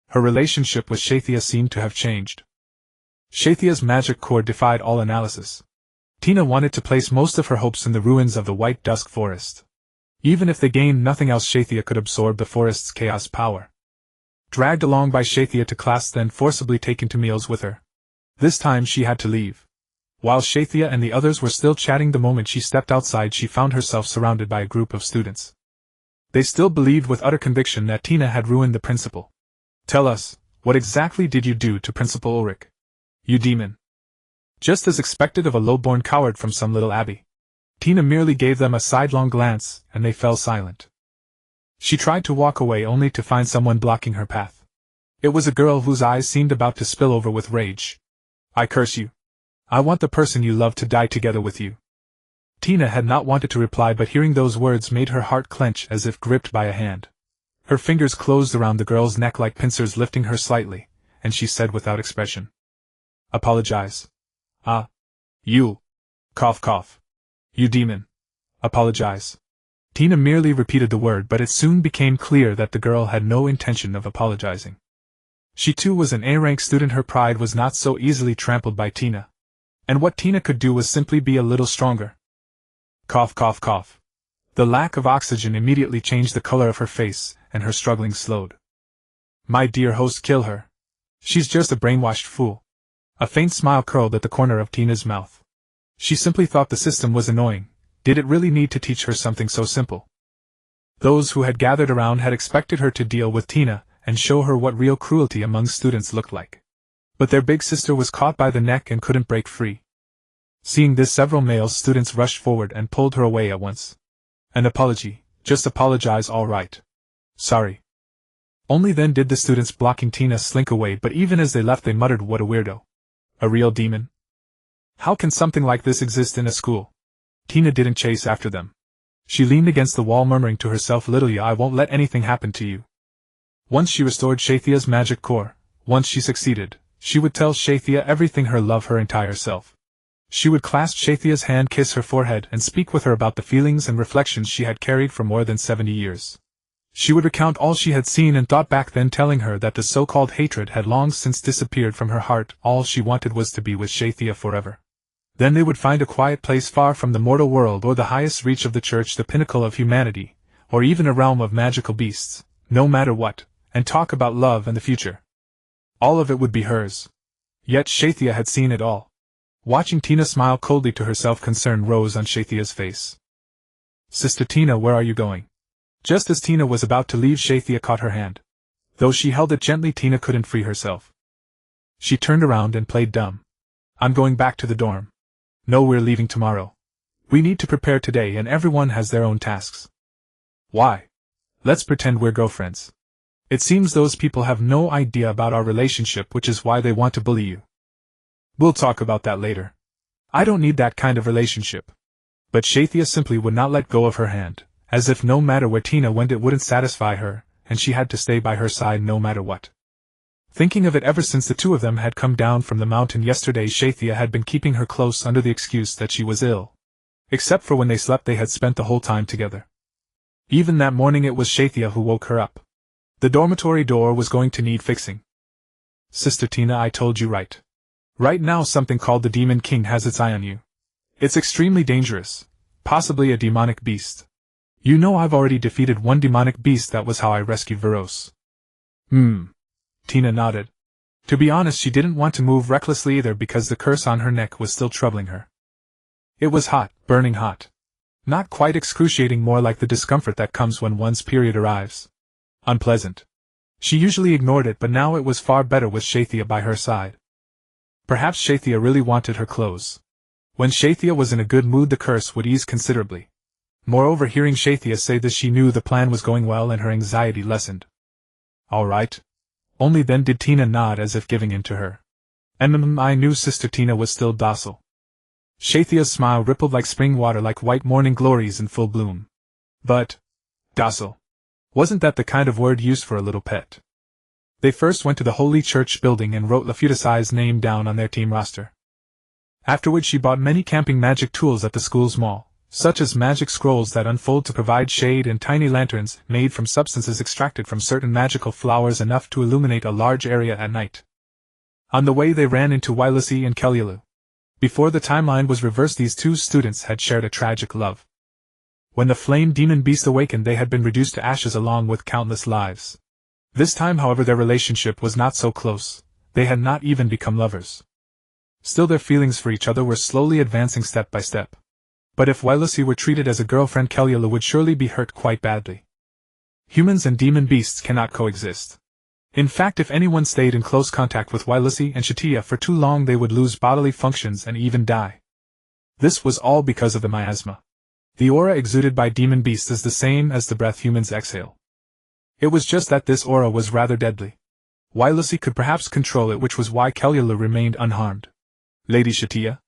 Her relationship with Satya seemed to have changed. Satya's magic core defied all analysis. Tina wanted to place most of her hopes in the ruins of the White Dusk Forest. Even if they gained nothing else, Satya could absorb the forest's chaos power. Dragged along by Satya to class, then forcibly taken to meals with her. This time she had to leave. While Satya and the others were still chatting, the moment she stepped outside she found herself surrounded by a group of students. They still believed with utter conviction that Tina had ruined the principal. Tell us, what exactly did you do to Principal Ulrich? You demon. Just as expected of a low-born coward from some little abbey. Tina merely gave them a sidelong glance, and they fell silent. She tried to walk away only to find someone blocking her path. It was a girl whose eyes seemed about to spill over with rage. I curse you. I want the person you love to die together with you. Tina had not wanted to reply, but hearing those words made her heart clench as if gripped by a hand. Her fingers closed around the girl's neck like pincers, lifting her slightly, and she said without expression. Apologize. You. Cough cough. You demon. Apologize. Tina merely repeated the word, but it soon became clear that the girl had no intention of apologizing. She too was an A-rank student, her pride was not so easily trampled by Tina. And what Tina could do was simply be a little stronger. Cough cough cough. The lack of oxygen immediately changed the color of her face, and her struggling slowed. My dear host, kill her. She's just a brainwashed fool. A faint smile curled at the corner of Tina's mouth. She simply thought the system was annoying. Did it really need to teach her something so simple? Those who had gathered around had expected her to deal with Tina and show her what real cruelty among students looked like. But their big sister was caught by the neck and couldn't break free. Seeing this, several male students rushed forward and pulled her away at once. An apology, just apologize, all right. Sorry. Only then did the students blocking Tina slink away, but even as they left they muttered, what a weirdo. A real demon? How can something like this exist in a school? Tina didn't chase after them. She leaned against the wall, murmuring to herself, Littleya, I won't let anything happen to you. Once she restored Satya's magic core, once she succeeded, she would tell Satya everything, her love, her entire self. She would clasp Satya's hand, kiss her forehead, and speak with her about the feelings and reflections she had carried for more than 70 years. She would recount all she had seen and thought back then, telling her that the so-called hatred had long since disappeared from her heart. All she wanted was to be with Satya forever. Then they would find a quiet place far from the mortal world or the highest reach of the church, the pinnacle of humanity, or even a realm of magical beasts, no matter what, and talk about love and the future. All of it would be hers. Yet Satya had seen it all. Watching Tina smile coldly to herself, concern rose on Satya's face. Sister Tina, where are you going? Just as Tina was about to leave, Satya caught her hand. Though she held it gently, Tina couldn't free herself. She turned around and played dumb. I'm going back to the dorm. No, we're leaving tomorrow. We need to prepare today and everyone has their own tasks. Why? Let's pretend we're girlfriends. It seems those people have no idea about our relationship, which is why they want to bully you. We'll talk about that later. I don't need that kind of relationship. But Satya simply would not let go of her hand, as if no matter where Tina went it wouldn't satisfy her, and she had to stay by her side no matter what. Thinking of it ever since the two of them had come down from the mountain yesterday, Satya had been keeping her close under the excuse that she was ill. Except for when they slept, they had spent the whole time together. Even that morning it was Satya who woke her up. The dormitory door was going to need fixing. Sister Tina, I told you right. Right now something called the Demon King has its eye on you. It's extremely dangerous, possibly a demonic beast. You know I've already defeated one demonic beast, that was how I rescued Veros. Tina nodded. To be honest, she didn't want to move recklessly either because the curse on her neck was still troubling her. It was hot, burning hot. Not quite excruciating, more like the discomfort that comes when one's period arrives. Unpleasant. She usually ignored it, but now it was far better with Satya by her side. Perhaps Satya really wanted her clothes. When Satya was in a good mood, the curse would ease considerably. Moreover, hearing Satya say this, she knew the plan was going well and her anxiety lessened. All right. Only then did Tina nod, as if giving in to her. I knew Sister Tina was still docile. Satya's smile rippled like spring water, like white morning glories in full bloom. But docile. Wasn't that the kind of word used for a little pet? They first went to the Holy Church building and wrote Lafutasai's name down on their team roster. Afterwards she bought many camping magic tools at the school's mall, such as magic scrolls that unfold to provide shade and tiny lanterns made from substances extracted from certain magical flowers, enough to illuminate a large area at night. On the way they ran into Wylisi and Kelyulu. Before the timeline was reversed, these two students had shared a tragic love. When the flame demon beast awakened, they had been reduced to ashes along with countless lives. This time, however, their relationship was not so close. They had not even become lovers. Still, their feelings for each other were slowly advancing step by step. But if Wylisi were treated as a girlfriend, Kelyulu would surely be hurt quite badly. Humans and demon beasts cannot coexist. In fact, if anyone stayed in close contact with Wylisi and Satya for too long, they would lose bodily functions and even die. This was all because of the miasma. The aura exuded by demon beasts is the same as the breath humans exhale. It was just that this aura was rather deadly. Wylisi could perhaps control it, which was why Kelyulu remained unharmed. Lady Satya?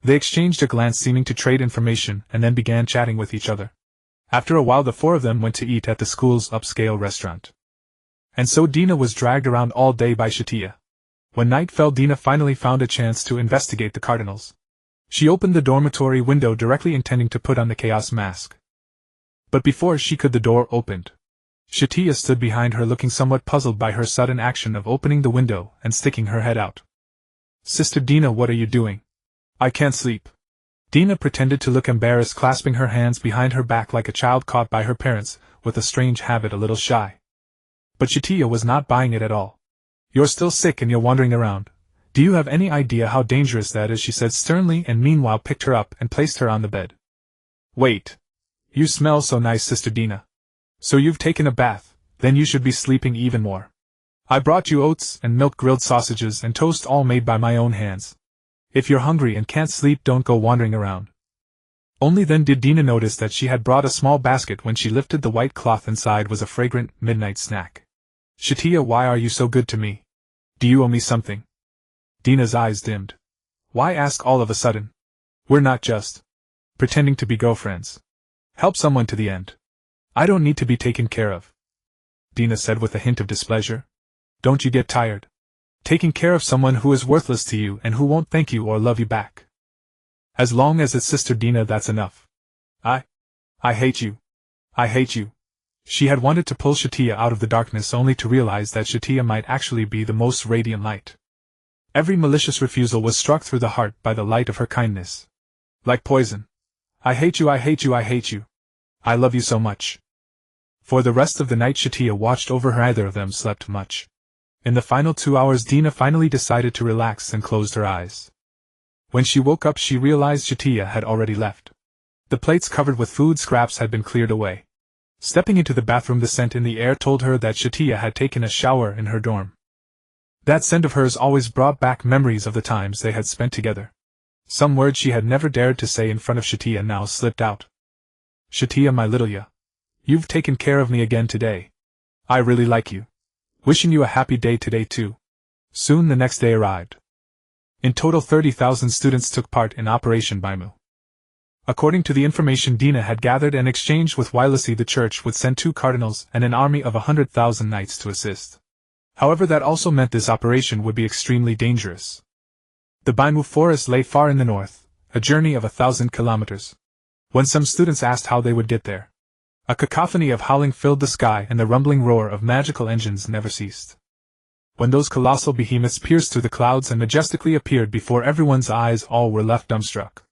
They exchanged a glance, seeming to trade information, and then began chatting with each other. After a while the four of them went to eat at the school's upscale restaurant. And so Dina was dragged around all day by Satya. When night fell, Dina finally found a chance to investigate the cardinals. She opened the dormitory window directly, intending to put on the chaos mask. But before she could, the door opened. Satya stood behind her, looking somewhat puzzled by her sudden action of opening the window and sticking her head out. Sister Dina, what are you doing? I can't sleep. Dina pretended to look embarrassed, clasping her hands behind her back like a child caught by her parents, with a strange habit, a little shy. But Satya was not buying it at all. You're still sick and you're wandering around. Do you have any idea how dangerous that is? She said sternly, and meanwhile picked her up and placed her on the bed. Wait. You smell so nice, Sister Dina. So you've taken a bath, then you should be sleeping even more. I brought you oats and milk, grilled sausages and toast, all made by my own hands. If you're hungry and can't sleep, don't go wandering around. Only then did Dina notice that she had brought a small basket. When she lifted the white cloth, inside was a fragrant midnight snack. Satya, why are you so good to me? Do you owe me something? Dina's eyes dimmed. Why ask all of a sudden? We're not just pretending to be girlfriends. Help someone to the end. I don't need to be taken care of. Dina said with a hint of displeasure. Don't you get tired? Taking care of someone who is worthless to you and who won't thank you or love you back. As long as it's Sister Dina, that's enough. I hate you. I hate you. She had wanted to pull Satya out of the darkness, only to realize that Satya might actually be the most radiant light. Every malicious refusal was struck through the heart by the light of her kindness. Like poison. I hate you, I hate you, I hate you. I love you so much. For the rest of the night Satya watched over her. Neither of them slept much. In the final 2 hours Dina finally decided to relax and closed her eyes. When she woke up she realized Satya had already left. The plates covered with food scraps had been cleared away. Stepping into the bathroom, the scent in the air told her that Satya had taken a shower in her dorm. That scent of hers always brought back memories of the times they had spent together. Some words she had never dared to say in front of Satya now slipped out. Satya, my little ya. You've taken care of me again today. I really like you. Wishing you a happy day today too. Soon the next day arrived. In total 30,000 students took part in Operation Baimu. According to the information Dina had gathered and exchanged with Wilacy, the church would send 2 cardinals and an army of 100,000 knights to assist. However, that also meant this operation would be extremely dangerous. The Baimu forest lay far in the north, a journey of 1,000 kilometers. When some students asked how they would get there, a cacophony of howling filled the sky and the rumbling roar of magical engines never ceased. When those colossal behemoths pierced through the clouds and majestically appeared before everyone's eyes, all were left dumbstruck.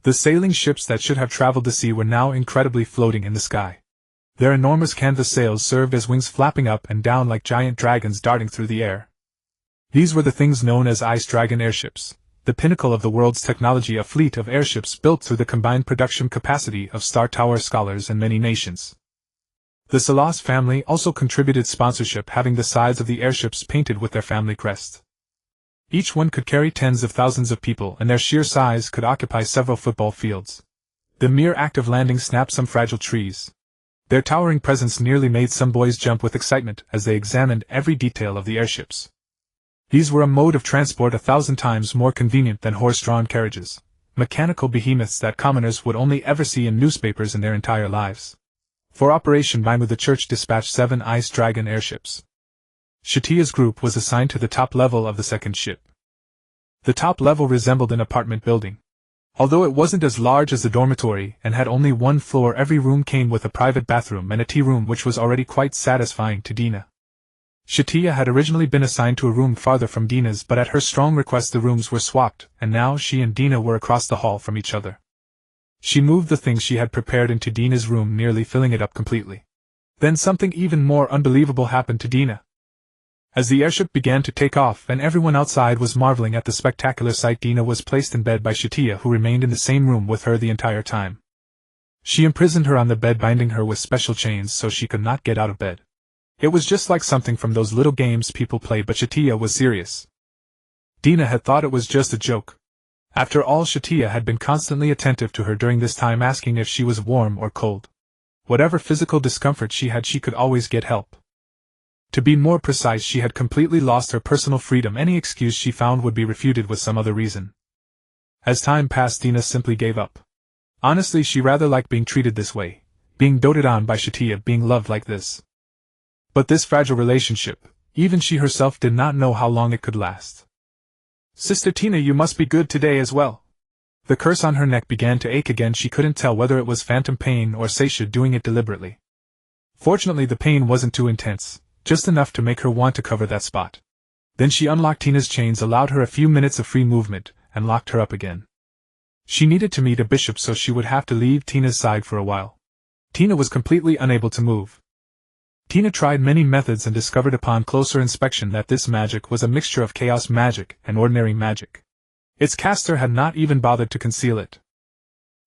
The sailing ships that should have traveled the sea were now incredibly floating in the sky. Their enormous canvas sails served as wings, flapping up and down like giant dragons darting through the air. These were the things known as Ice Dragon airships, the pinnacle of the world's technology, a fleet of airships built through the combined production capacity of Star Tower scholars in many nations. The Salas family also contributed sponsorship, having the sides of the airships painted with their family crest. Each one could carry tens of thousands of people, and their sheer size could occupy several football fields. The mere act of landing snapped some fragile trees. Their towering presence nearly made some boys jump with excitement as they examined every detail of the airships. These were a mode of transport 1,000 times more convenient than horse-drawn carriages, mechanical behemoths that commoners would only ever see in newspapers in their entire lives. For Operation Baimu, the church dispatched 7 Ice Dragon airships. Satya's group was assigned to the top level of the second ship. The top level resembled an apartment building. Although it wasn't as large as the dormitory and had only 1 floor, every room came with a private bathroom and a tea room, which was already quite satisfying to Dina. Satya had originally been assigned to a room farther from Dina's, but at her strong request the rooms were swapped, and now she and Dina were across the hall from each other. She moved the things she had prepared into Dina's room, nearly filling it up completely. Then something even more unbelievable happened to Dina. As the airship began to take off and everyone outside was marveling at the spectacular sight, Dina was placed in bed by Satya, who remained in the same room with her the entire time. She imprisoned her on the bed, binding her with special chains so she could not get out of bed. It was just like something from those little games people play, but Satya was serious. Dina had thought it was just a joke. After all, Satya had been constantly attentive to her during this time, asking if she was warm or cold. Whatever physical discomfort she had, she could always get help. To be more precise, she had completely lost her personal freedom. Any excuse she found would be refuted with some other reason. As time passed, Dina simply gave up. Honestly, she rather liked being treated this way, being doted on by Satya, being loved like this. But this fragile relationship, even she herself did not know how long it could last. Sister Tina, you must be good today as well. The curse on her neck began to ache again. She couldn't tell whether it was phantom pain or Satya doing it deliberately. Fortunately, the pain wasn't too intense, just enough to make her want to cover that spot. Then she unlocked Tina's chains, allowed her a few minutes of free movement, and locked her up again. She needed to meet a bishop, so she would have to leave Tina's side for a while. Tina was completely unable to move. Tina tried many methods and discovered upon closer inspection that this magic was a mixture of chaos magic and ordinary magic. Its caster had not even bothered to conceal it.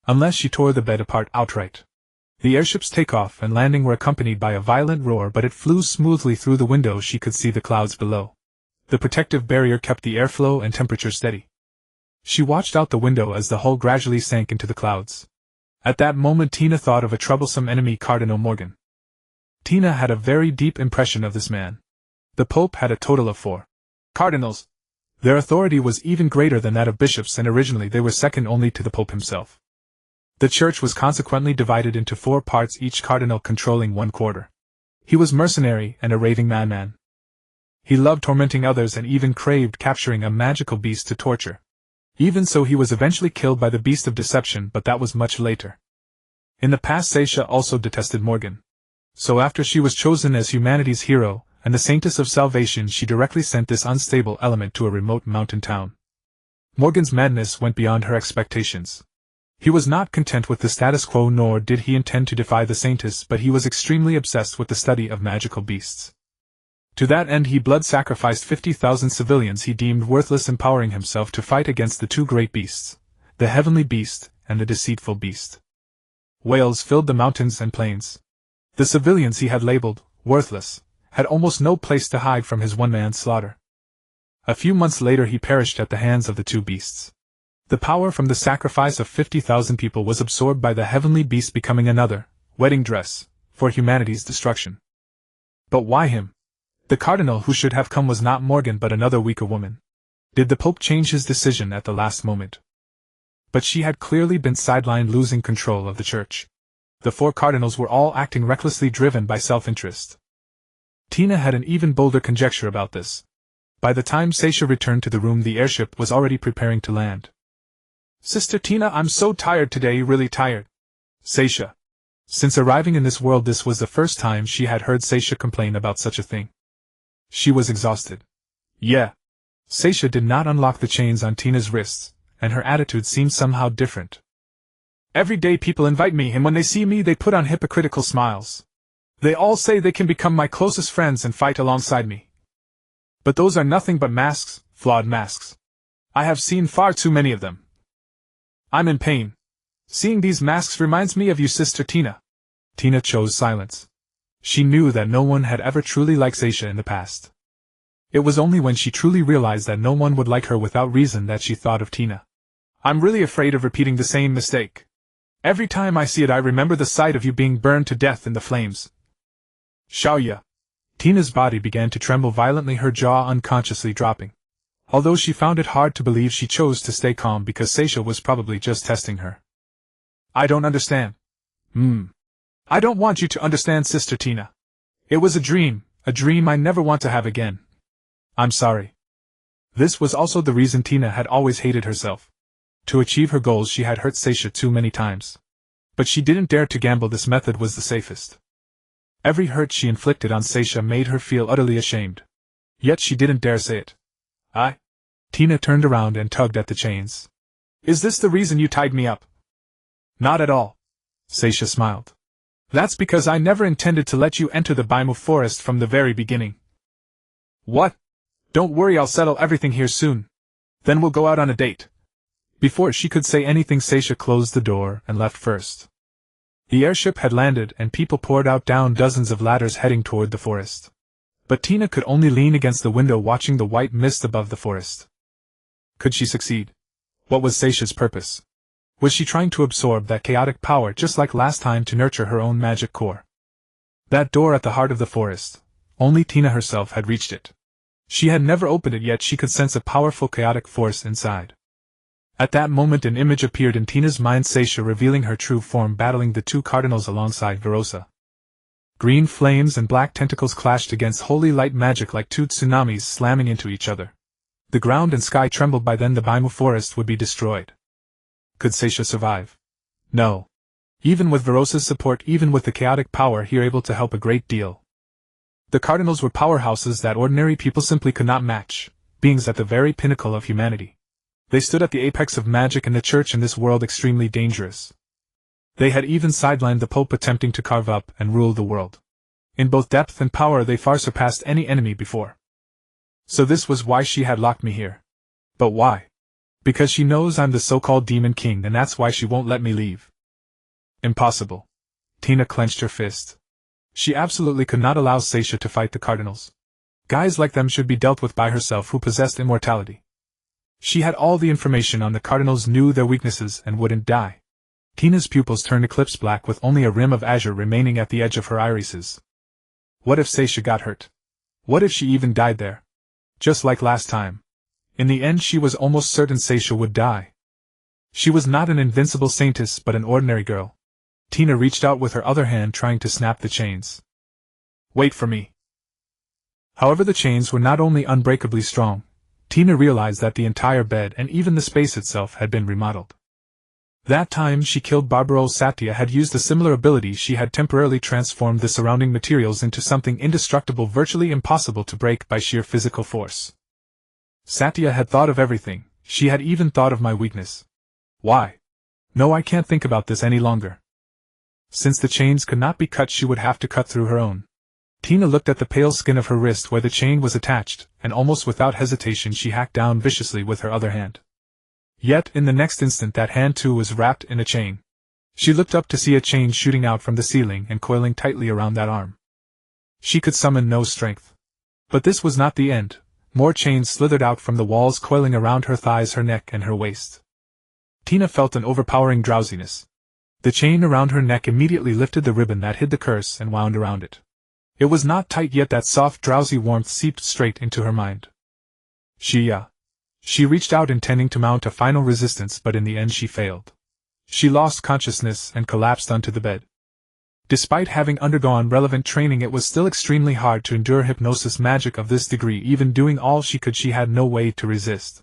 Unless she tore the bed apart outright. The airship's takeoff and landing were accompanied by a violent roar, but it flew smoothly through the window. She could see the clouds below. The protective barrier kept the airflow and temperature steady. She watched out the window as the hull gradually sank into the clouds. At that moment Tina thought of a troublesome enemy, Cardinal Morgan. Tina had a very deep impression of this man. The Pope had a total of 4 cardinals. Their authority was even greater than that of bishops, and originally they were second only to the Pope himself. The church was consequently divided into 4 parts, each cardinal controlling 1 quarter. He was mercenary and a raving madman. He loved tormenting others and even craved capturing a magical beast to torture. Even so, he was eventually killed by the beast of deception, but that was much later. In the past, Satya also detested Morgan. So after she was chosen as humanity's hero, and the saintess of salvation, she directly sent this unstable element to a remote mountain town. Morgan's madness went beyond her expectations. He was not content with the status quo, nor did he intend to defy the saintess, but he was extremely obsessed with the study of magical beasts. To that end he blood-sacrificed 50,000 civilians he deemed worthless, empowering himself to fight against the two great beasts, the heavenly beast and the deceitful beast. Wails filled the mountains and plains. The civilians he had labeled worthless had almost no place to hide from his one-man slaughter. A few months later he perished at the hands of the two beasts. The power from the sacrifice of 50,000 people was absorbed by the heavenly beast, becoming another wedding dress for humanity's destruction. But why him? The cardinal who should have come was not Morgan but another weaker woman. Did the Pope change his decision at the last moment? But she had clearly been sidelined, losing control of the church. The four cardinals were all acting recklessly, driven by self-interest. Tina had an even bolder conjecture about this. By the time Satya returned to the room, the airship was already preparing to land. "Sister Tina, I'm so tired today, really tired." Satya. Since arriving in this world, this was the first time she had heard Satya complain about such a thing. She was exhausted. Yeah. Satya did not unlock the chains on Tina's wrists, and her attitude seemed somehow different. "Every day people invite me, and when they see me they put on hypocritical smiles. They all say they can become my closest friends and fight alongside me. But those are nothing but masks, flawed masks. I have seen far too many of them. I'm in pain. Seeing these masks reminds me of you, Sister Tina." Tina chose silence. She knew that no one had ever truly liked Satya in the past. It was only when she truly realized that no one would like her without reason that she thought of Tina. "I'm really afraid of repeating the same mistake. Every time I see it I remember the sight of you being burned to death in the flames." "Shaoya." Tina's body began to tremble violently, her jaw unconsciously dropping. Although she found it hard to believe, she chose to stay calm because Satya was probably just testing her. "I don't understand." "I don't want you to understand, Sister Tina. It was a dream I never want to have again. I'm sorry." This was also the reason Tina had always hated herself. To achieve her goals she had hurt Satya too many times. But she didn't dare to gamble. This method was the safest. Every hurt she inflicted on Satya made her feel utterly ashamed. Yet she didn't dare say it. Tina turned around and tugged at the chains. "Is this the reason you tied me up?" "Not at all." Satya smiled. "That's because I never intended to let you enter the Baimu forest from the very beginning." "What?" "Don't worry, I'll settle everything here soon. Then we'll go out on a date." Before she could say anything, Satya closed the door and left first. The airship had landed and people poured out down dozens of ladders heading toward the forest. But Tina could only lean against the window watching the white mist above the forest. Could she succeed? What was Satya's purpose? Was she trying to absorb that chaotic power just like last time to nurture her own magic core? That door at the heart of the forest, only Tina herself had reached it. She had never opened it, yet she could sense a powerful chaotic force inside. At that moment an image appeared in Tina's mind, Satya revealing her true form, battling the two cardinals alongside Verosa. Green flames and black tentacles clashed against holy light magic like two tsunamis slamming into each other. The ground and sky trembled. By then the Baimu forest would be destroyed. Could Satya survive? No. Even with Verosa's support, even with the chaotic power here able to help a great deal. The cardinals were powerhouses that ordinary people simply could not match, beings at the very pinnacle of humanity. They stood at the apex of magic and the church in this world, extremely dangerous. They had even sidelined the Pope, attempting to carve up and rule the world. In both depth and power they far surpassed any enemy before. So this was why she had locked me here. But why? Because she knows I'm the so-called Demon King, and that's why she won't let me leave. Impossible. Tina clenched her fist. She absolutely could not allow Satya to fight the cardinals. Guys like them should be dealt with by herself, who possessed immortality. She had all the information on the cardinals, knew their weaknesses, and wouldn't die. Tina's pupils turned eclipse black with only a rim of azure remaining at the edge of her irises. What if Satya got hurt? What if she even died there? Just like last time. In the end she was almost certain Satya would die. She was not an invincible saintess but an ordinary girl. Tina reached out with her other hand, trying to snap the chains. "Wait for me." However, the chains were not only unbreakably strong, Tina realized that the entire bed and even the space itself had been remodeled. That time she killed Barbaro, Satya had used a similar ability. She had temporarily transformed the surrounding materials into something indestructible, virtually impossible to break by sheer physical force. Satya had thought of everything. She had even thought of my weakness. Why? No, I can't think about this any longer. Since the chains could not be cut, she would have to cut through her own. Tina looked at the pale skin of her wrist where the chain was attached, and almost without hesitation she hacked down viciously with her other hand. Yet, in the next instant, that hand too was wrapped in a chain. She looked up to see a chain shooting out from the ceiling and coiling tightly around that arm. She could summon no strength. But this was not the end. More chains slithered out from the walls, coiling around her thighs, her neck, and her waist. Tina felt an overpowering drowsiness. The chain around her neck immediately lifted the ribbon that hid the curse and wound around it. It was not tight, yet that soft, drowsy warmth seeped straight into her mind. She reached out, intending to mount a final resistance, but in the end she failed. She lost consciousness and collapsed onto the bed. Despite having undergone relevant training, it was still extremely hard to endure hypnosis magic of this degree. Even doing all she could, she had no way to resist.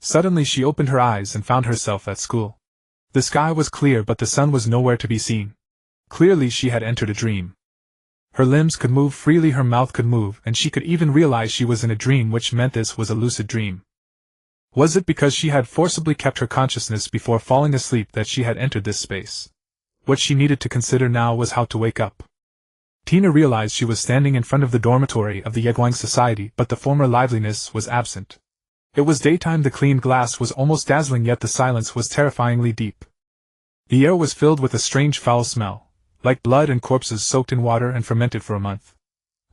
Suddenly she opened her eyes and found herself at school. The sky was clear, but the sun was nowhere to be seen. Clearly she had entered a dream. Her limbs could move freely, her mouth could move, and she could even realize she was in a dream, which meant this was a lucid dream. Was it because she had forcibly kept her consciousness before falling asleep that she had entered this space? What she needed to consider now was how to wake up. Tina realized she was standing in front of the dormitory of the Yegwang Society, but the former liveliness was absent. It was daytime, the clean glass was almost dazzling, yet the silence was terrifyingly deep. The air was filled with a strange foul smell, like blood and corpses soaked in water and fermented for a month.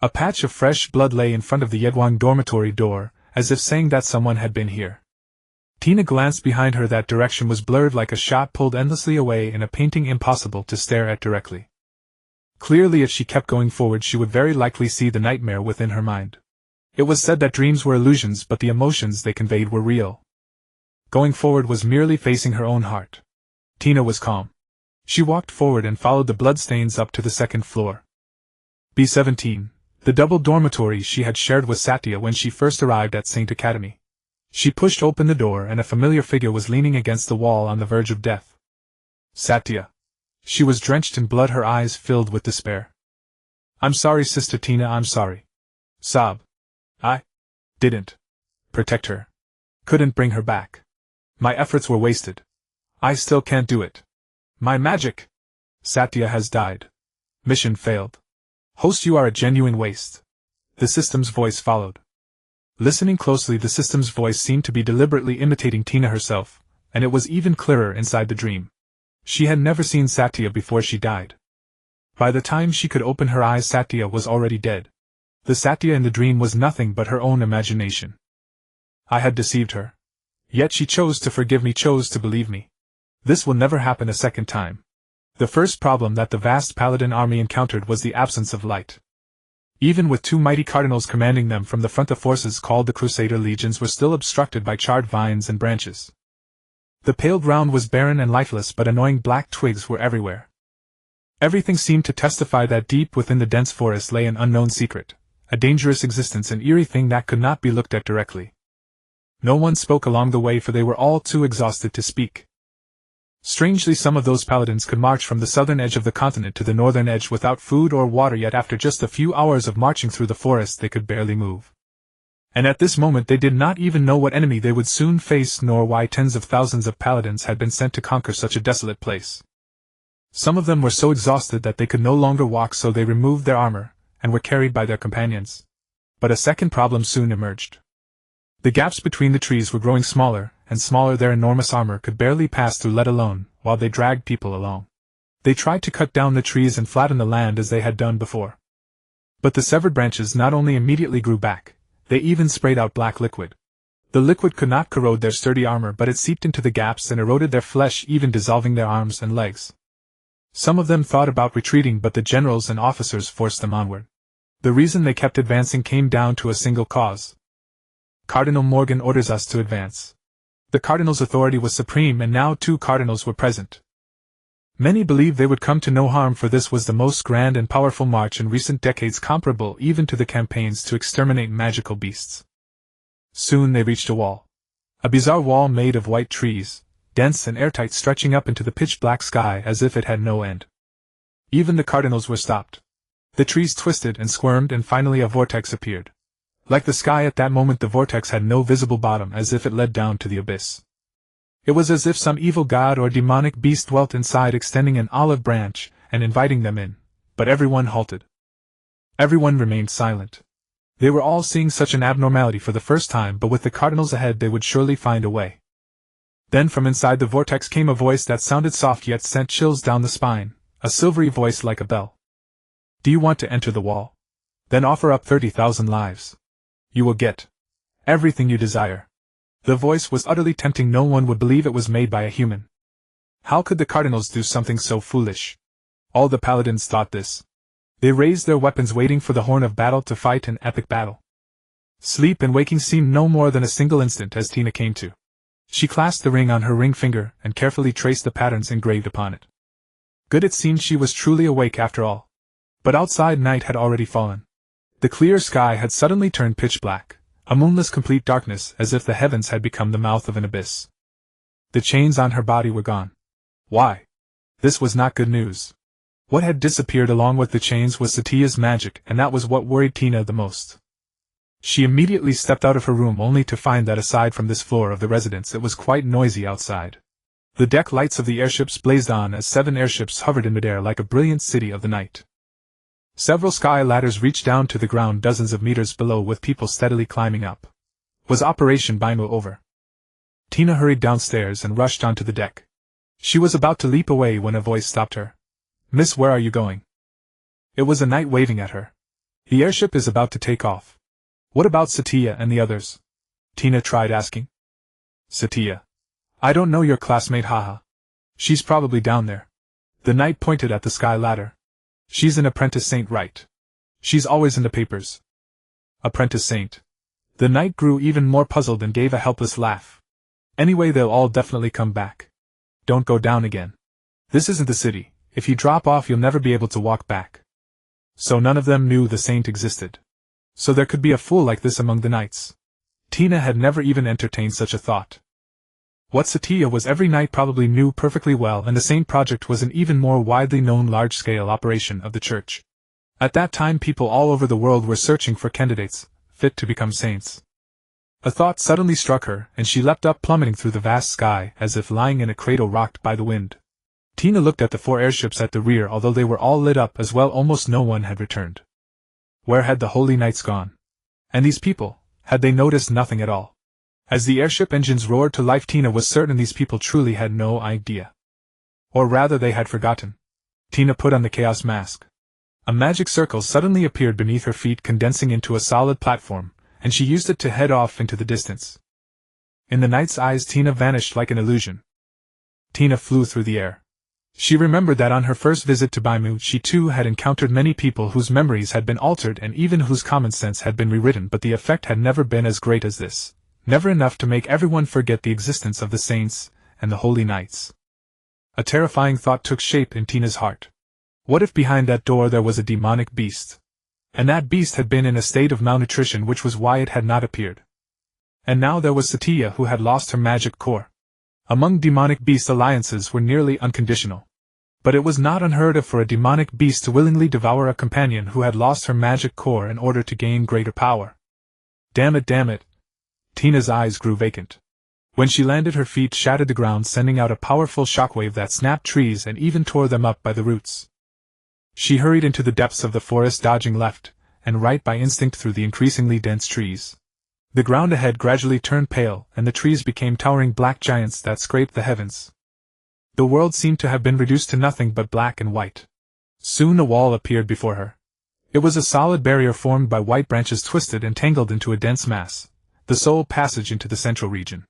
A patch of fresh blood lay in front of the Yegwang dormitory door, as if saying that someone had been here. Tina glanced behind her. That direction was blurred, like a shot pulled endlessly away in a painting, impossible to stare at directly. Clearly, if she kept going forward, she would very likely see the nightmare within her mind. It was said that dreams were illusions, but the emotions they conveyed were real. Going forward was merely facing her own heart. Tina was calm. She walked forward and followed the bloodstains up to the second floor. B-17, the double dormitory she had shared with Satya when she first arrived at Saint Academy. She pushed open the door, and a familiar figure was leaning against the wall on the verge of death. Satya. She was drenched in blood, her eyes filled with despair. "I'm sorry, Sister Tina, I'm sorry." Sob. "I didn't protect her. Couldn't bring her back. My efforts were wasted. I still can't do it. My magic. Satya has died. Mission failed. Host, you are a genuine waste." The system's voice followed. Listening closely, the system's voice seemed to be deliberately imitating Tina herself, and it was even clearer inside the dream. She had never seen Satya before she died. By the time she could open her eyes, Satya was already dead. The Satya in the dream was nothing but her own imagination. I had deceived her. Yet she chose to forgive me, chose to believe me. This will never happen a second time. The first problem that the vast paladin army encountered was the absence of light. Even with two mighty cardinals commanding them from the front, the forces called the Crusader legions were still obstructed by charred vines and branches. The pale ground was barren and lifeless, but annoying black twigs were everywhere. Everything seemed to testify that deep within the dense forest lay an unknown secret, a dangerous existence, an eerie thing that could not be looked at directly. No one spoke along the way, for they were all too exhausted to speak. Strangely, some of those paladins could march from the southern edge of the continent to the northern edge without food or water, yet after just a few hours of marching through the forest they could barely move. And at this moment they did not even know what enemy they would soon face, nor why tens of thousands of paladins had been sent to conquer such a desolate place. Some of them were so exhausted that they could no longer walk, so they removed their armor, and were carried by their companions. But a second problem soon emerged. The gaps between the trees were growing smaller, and smaller. Their enormous armor could barely pass through, let alone while they dragged people along. They tried to cut down the trees and flatten the land as they had done before. But the severed branches not only immediately grew back, they even sprayed out black liquid. The liquid could not corrode their sturdy armor, but it seeped into the gaps and eroded their flesh, even dissolving their arms and legs. Some of them thought about retreating, but the generals and officers forced them onward. The reason they kept advancing came down to a single cause. Cardinal Morgan orders us to advance. The cardinal's authority was supreme, and now 2 cardinals were present. Many believed they would come to no harm, for this was the most grand and powerful march in recent decades, comparable even to the campaigns to exterminate magical beasts. Soon they reached a wall. A bizarre wall made of white trees, dense and airtight, stretching up into the pitch-black sky as if it had no end. Even the cardinals were stopped. The trees twisted and squirmed, and finally a vortex appeared. Like the sky at that moment, the vortex had no visible bottom, as if it led down to the abyss. It was as if some evil god or demonic beast dwelt inside, extending an olive branch and inviting them in, but everyone halted. Everyone remained silent. They were all seeing such an abnormality for the first time, but with the cardinals ahead they would surely find a way. Then from inside the vortex came a voice that sounded soft yet sent chills down the spine, a silvery voice like a bell. Do you want to enter the wall? Then offer up 30,000 lives. You will get everything you desire. The voice was utterly tempting. No one would believe it was made by a human. How could the cardinals do something so foolish? All the paladins thought this. They raised their weapons, waiting for the horn of battle to fight an epic battle. Sleep and waking seemed no more than a single instant as Tina came to. She clasped the ring on her ring finger and carefully traced the patterns engraved upon it. Good, it seemed she was truly awake after all. But outside night had already fallen. The clear sky had suddenly turned pitch black, a moonless complete darkness, as if the heavens had become the mouth of an abyss. The chains on her body were gone. Why? This was not good news. What had disappeared along with the chains was Satya's magic, and that was what worried Tina the most. She immediately stepped out of her room, only to find that aside from this floor of the residence it was quite noisy outside. The deck lights of the airships blazed on as 7 airships hovered in midair like a brilliant city of the night. Several sky ladders reached down to the ground dozens of meters below, with people steadily climbing up. Was Operation Bimo over? Tina hurried downstairs and rushed onto the deck. She was about to leap away when a voice stopped her. Miss, where are you going? It was a knight waving at her. The airship is about to take off. What about Satya and the others? Tina tried asking. Satya? I don't know your classmate, haha. She's probably down there. The knight pointed at the sky ladder. She's an apprentice saint, right? She's always in the papers. Apprentice saint? The knight grew even more puzzled and gave a helpless laugh. Anyway, they'll all definitely come back. Don't go down again. This isn't the city. If you drop off, you'll never be able to walk back. So none of them knew the saint existed. So there could be a fool like this among the knights. Tina had never even entertained such a thought. What Satya was, every knight probably knew perfectly well, and the Saint Project was an even more widely known large-scale operation of the Church. At that time, people all over the world were searching for candidates fit to become saints. A thought suddenly struck her, and she leapt up, plummeting through the vast sky as if lying in a cradle rocked by the wind. Tina looked at the 4 airships at the rear. Although they were all lit up as well, almost no one had returned. Where had the holy knights gone? And these people, had they noticed nothing at all? As the airship engines roared to life, Tina was certain these people truly had no idea. Or rather, they had forgotten. Tina put on the chaos mask. A magic circle suddenly appeared beneath her feet, condensing into a solid platform, and she used it to head off into the distance. In the knight's eyes, Tina vanished like an illusion. Tina flew through the air. She remembered that on her first visit to Baimu, she too had encountered many people whose memories had been altered and even whose common sense had been rewritten, but the effect had never been as great as this. Never enough to make everyone forget the existence of the saints and the holy knights. A terrifying thought took shape in Tina's heart. What if behind that door there was a demonic beast? And that beast had been in a state of malnutrition, which was why it had not appeared. And now there was Satya, who had lost her magic core. Among demonic beast alliances were nearly unconditional. But it was not unheard of for a demonic beast to willingly devour a companion who had lost her magic core in order to gain greater power. Damn it. Tina's eyes grew vacant. When she landed, her feet shattered the ground, sending out a powerful shockwave that snapped trees and even tore them up by the roots. She hurried into the depths of the forest, dodging left and right by instinct through the increasingly dense trees. The ground ahead gradually turned pale, and the trees became towering black giants that scraped the heavens. The world seemed to have been reduced to nothing but black and white. Soon a wall appeared before her. It was a solid barrier formed by white branches twisted and tangled into a dense mass, the sole passage into the central region.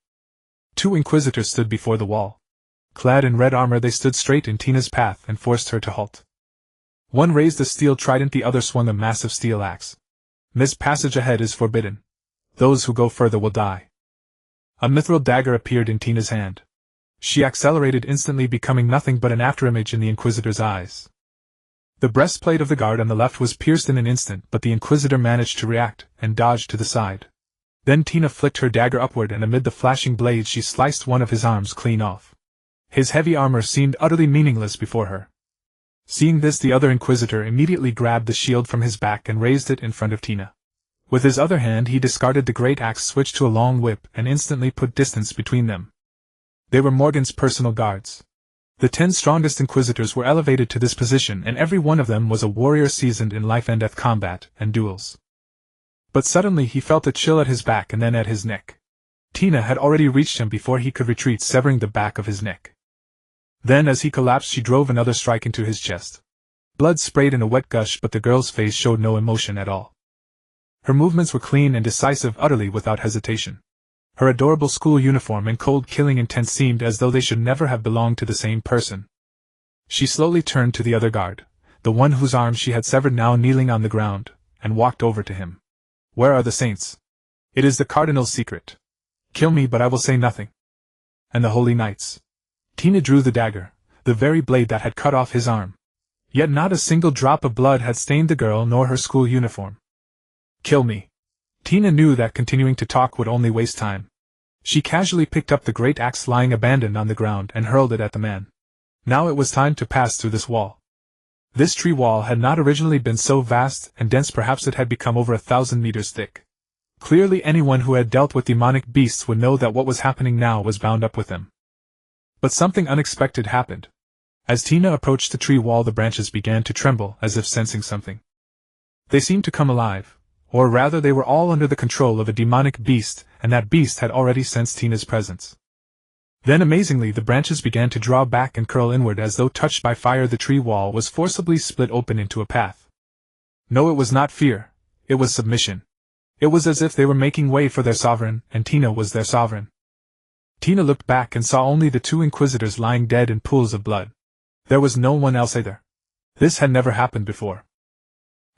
2 inquisitors stood before the wall. Clad in red armor, they stood straight in Tina's path and forced her to halt. One raised a steel trident, the other swung a massive steel axe. This passage ahead is forbidden. Those who go further will die. A mithril dagger appeared in Tina's hand. She accelerated instantly, becoming nothing but an afterimage in the Inquisitor's eyes. The breastplate of the guard on the left was pierced in an instant, but the Inquisitor managed to react and dodged to the side. Then Tina flicked her dagger upward, and amid the flashing blades she sliced one of his arms clean off. His heavy armor seemed utterly meaningless before her. Seeing this, the other Inquisitor immediately grabbed the shield from his back and raised it in front of Tina. With his other hand he discarded the great axe, switched to a long whip, and instantly put distance between them. They were Morgan's personal guards. The 10 strongest Inquisitors were elevated to this position, and every one of them was a warrior seasoned in life-and-death combat and duels. But suddenly he felt a chill at his back and then at his neck. Tina had already reached him before he could retreat, severing the back of his neck. Then, as he collapsed, she drove another strike into his chest. Blood sprayed in a wet gush, but the girl's face showed no emotion at all. Her movements were clean and decisive, utterly without hesitation. Her adorable school uniform and cold, killing intent seemed as though they should never have belonged to the same person. She slowly turned to the other guard, the one whose arm she had severed now kneeling on the ground, and walked over to him. "Where are the saints? It is the Cardinal's secret. Kill me, but I will say nothing. And the Holy Knights." Tina drew the dagger, the very blade that had cut off his arm. Yet not a single drop of blood had stained the girl nor her school uniform. "Kill me." Tina knew that continuing to talk would only waste time. She casually picked up the great axe lying abandoned on the ground and hurled it at the man. Now it was time to pass through this wall. This tree wall had not originally been so vast and dense, perhaps it had become over 1,000 meters thick. Clearly anyone who had dealt with demonic beasts would know that what was happening now was bound up with them. But something unexpected happened. As Tina approached the tree wall, the branches began to tremble, as if sensing something. They seemed to come alive, or rather they were all under the control of a demonic beast, and that beast had already sensed Tina's presence. Then amazingly the branches began to draw back and curl inward as though touched by fire. The tree wall was forcibly split open into a path. No, it was not fear, it was submission. It was as if they were making way for their sovereign, and Tina was their sovereign. Tina looked back and saw only the 2 Inquisitors lying dead in pools of blood. There was no one else either. This had never happened before.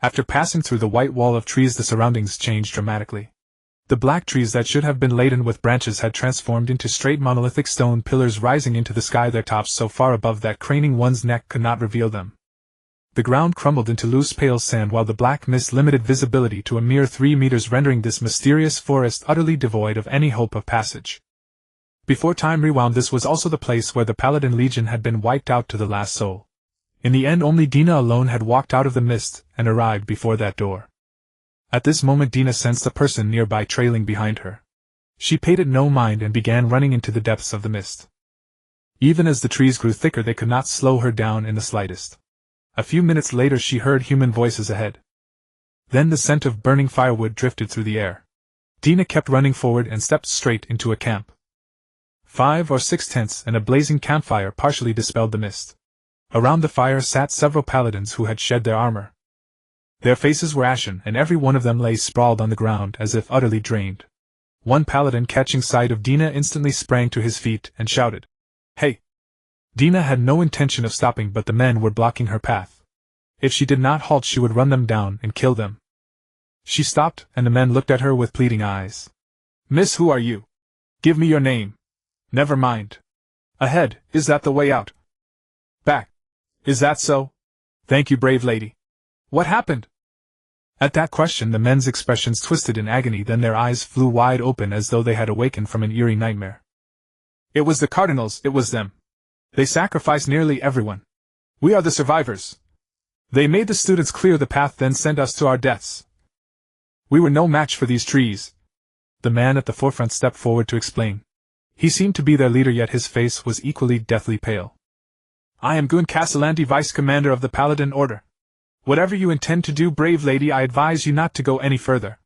After passing through the white wall of trees, the surroundings changed dramatically. The black trees that should have been laden with branches had transformed into straight monolithic stone pillars rising into the sky, their tops so far above that craning one's neck could not reveal them. The ground crumbled into loose pale sand, while the black mist limited visibility to a mere 3 meters, rendering this mysterious forest utterly devoid of any hope of passage. Before time rewound, this was also the place where the Paladin Legion had been wiped out to the last soul. In the end, only Dina alone had walked out of the mist and arrived before that door. At this moment Dina sensed a person nearby trailing behind her. She paid it no mind and began running into the depths of the mist. Even as the trees grew thicker, they could not slow her down in the slightest. A few minutes later she heard human voices ahead. Then the scent of burning firewood drifted through the air. Dina kept running forward and stepped straight into a camp. 5 or 6 tents and a blazing campfire partially dispelled the mist. Around the fire sat several paladins who had shed their armor. Their faces were ashen, and every one of them lay sprawled on the ground as if utterly drained. One paladin, catching sight of Dina, instantly sprang to his feet and shouted, "Hey!" Dina had no intention of stopping, but the men were blocking her path. If she did not halt, she would run them down and kill them. She stopped, and the men looked at her with pleading eyes. "Miss, who are you? Give me your name." "Never mind. Ahead, is that the way out?" "Back. Is that so? Thank you, brave lady. What happened?" At that question the men's expressions twisted in agony, then their eyes flew wide open as though they had awakened from an eerie nightmare. "It was the Cardinals, it was them. They sacrificed nearly everyone. We are the survivors. They made the students clear the path, then sent us to our deaths. We were no match for these trees." The man at the forefront stepped forward to explain. He seemed to be their leader, yet his face was equally deathly pale. "I am Gun Castellanti, Vice Commander of the Paladin Order. Whatever you intend to do, brave lady, I advise you not to go any further.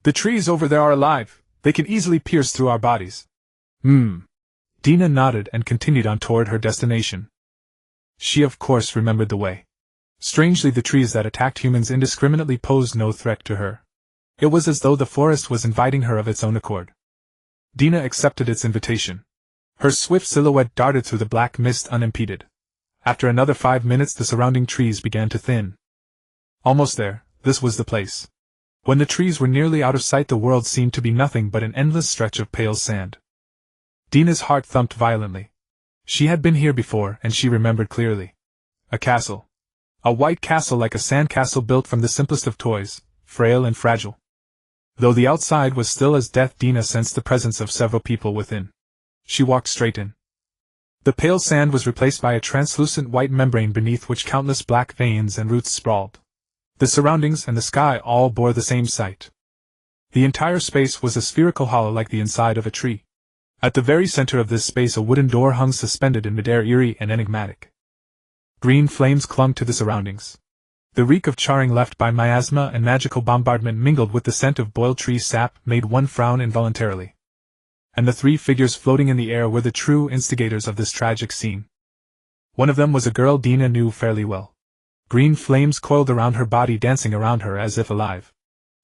The trees over there are alive, they can easily pierce through our bodies." Dina nodded and continued on toward her destination. She of course remembered the way. Strangely, the trees that attacked humans indiscriminately posed no threat to her. It was as though the forest was inviting her of its own accord. Dina accepted its invitation. Her swift silhouette darted through the black mist unimpeded. After another 5 minutes the surrounding trees began to thin. Almost there, this was the place. When the trees were nearly out of sight, the world seemed to be nothing but an endless stretch of pale sand. Dina's heart thumped violently. She had been here before, and she remembered clearly. A castle. A white castle, like a sandcastle built from the simplest of toys, frail and fragile. Though the outside was still as death, Dina sensed the presence of several people within. She walked straight in. The pale sand was replaced by a translucent white membrane beneath which countless black veins and roots sprawled. The surroundings and the sky all bore the same sight. The entire space was a spherical hollow like the inside of a tree. At the very center of this space a wooden door hung suspended in midair, eerie and enigmatic. Green flames clung to the surroundings. The reek of charring left by miasma and magical bombardment mingled with the scent of boiled tree sap made one frown involuntarily. And the three figures floating in the air were the true instigators of this tragic scene. One of them was a girl Dina knew fairly well. Green flames coiled around her body, dancing around her as if alive.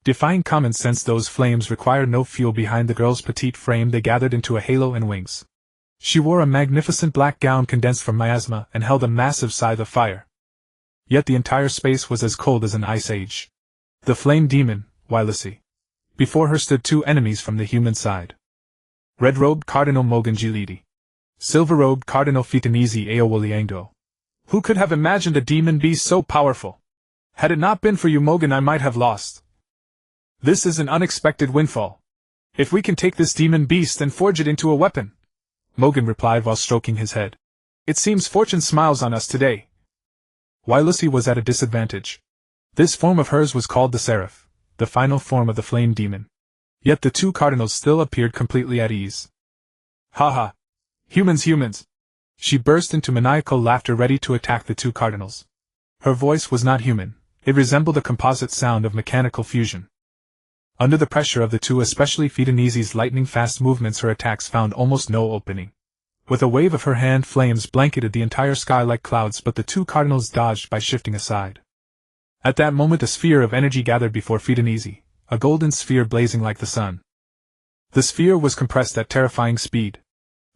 Defying common sense, those flames required no fuel. Behind the girl's petite frame they gathered into a halo and wings. She wore a magnificent black gown condensed from miasma and held a massive scythe of fire. Yet the entire space was as cold as an ice age. The flame demon, Yandere. Before her stood two enemies from the human side. Red-robed Cardinal Mogan Gilidi. Silver-robed Cardinal Fitanisi Aowoliangdo. Who could have imagined a demon beast so powerful? Had it not been for you, Mogan, I might have lost. This is an unexpected windfall. If we can take this demon beast and forge it into a weapon, Mogan replied while stroking his head. It seems fortune smiles on us today. Yandere was at a disadvantage. This form of hers was called the Seraph, the final form of the flame demon. Yet the two cardinals still appeared completely at ease. Ha ha! Humans! She burst into maniacal laughter, ready to attack the two cardinals. Her voice was not human, it resembled a composite sound of mechanical fusion. Under the pressure of the two, especially Fitanisi's lightning-fast movements, her attacks found almost no opening. With a wave of her hand, flames blanketed the entire sky like clouds, but the two cardinals dodged by shifting aside. At that moment a sphere of energy gathered before Fitanisi, a golden sphere blazing like the sun. The sphere was compressed at terrifying speed.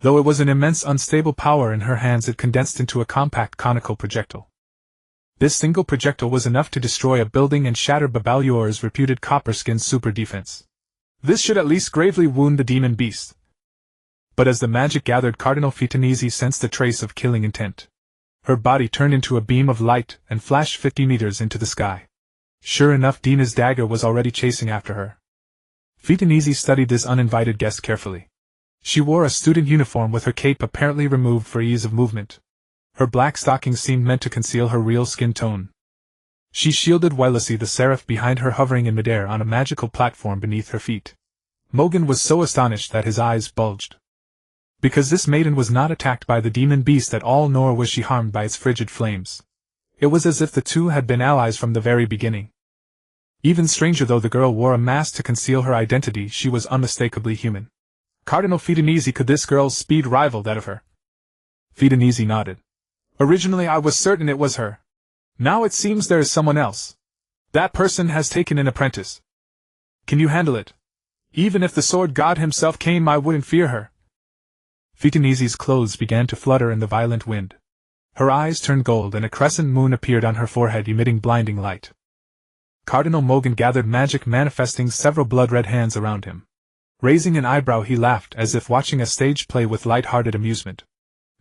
Though it was an immense unstable power in her hands, it condensed into a compact conical projectile. This single projectile was enough to destroy a building and shatter Babalior's reputed copper-skin super defense. This should at least gravely wound the demon beast. But as the magic gathered, Cardinal Fitanisi sensed a trace of killing intent. Her body turned into a beam of light and flashed 50 meters into the sky. Sure enough, Dina's dagger was already chasing after her. Fitanisi studied this uninvited guest carefully. She wore a student uniform with her cape apparently removed for ease of movement. Her black stockings seemed meant to conceal her real skin tone. She shielded Yandere the Seraph behind her, hovering in midair on a magical platform beneath her feet. Mogan was so astonished that his eyes bulged. Because this maiden was not attacked by the demon beast at all, nor was she harmed by its frigid flames. It was as if the two had been allies from the very beginning. Even stranger, though the girl wore a mask to conceal her identity, she was unmistakably human. Cardinal Fitanisi, could this girl's speed rival that of her? Fitanisi nodded. Originally I was certain it was her. Now it seems there is someone else. That person has taken an apprentice. Can you handle it? Even if the sword god himself came, I wouldn't fear her. Fitanisi's clothes began to flutter in the violent wind. Her eyes turned gold and a crescent moon appeared on her forehead, emitting blinding light. Cardinal Mogan gathered magic, manifesting several blood-red hands around him. Raising an eyebrow, he laughed as if watching a stage play with light-hearted amusement.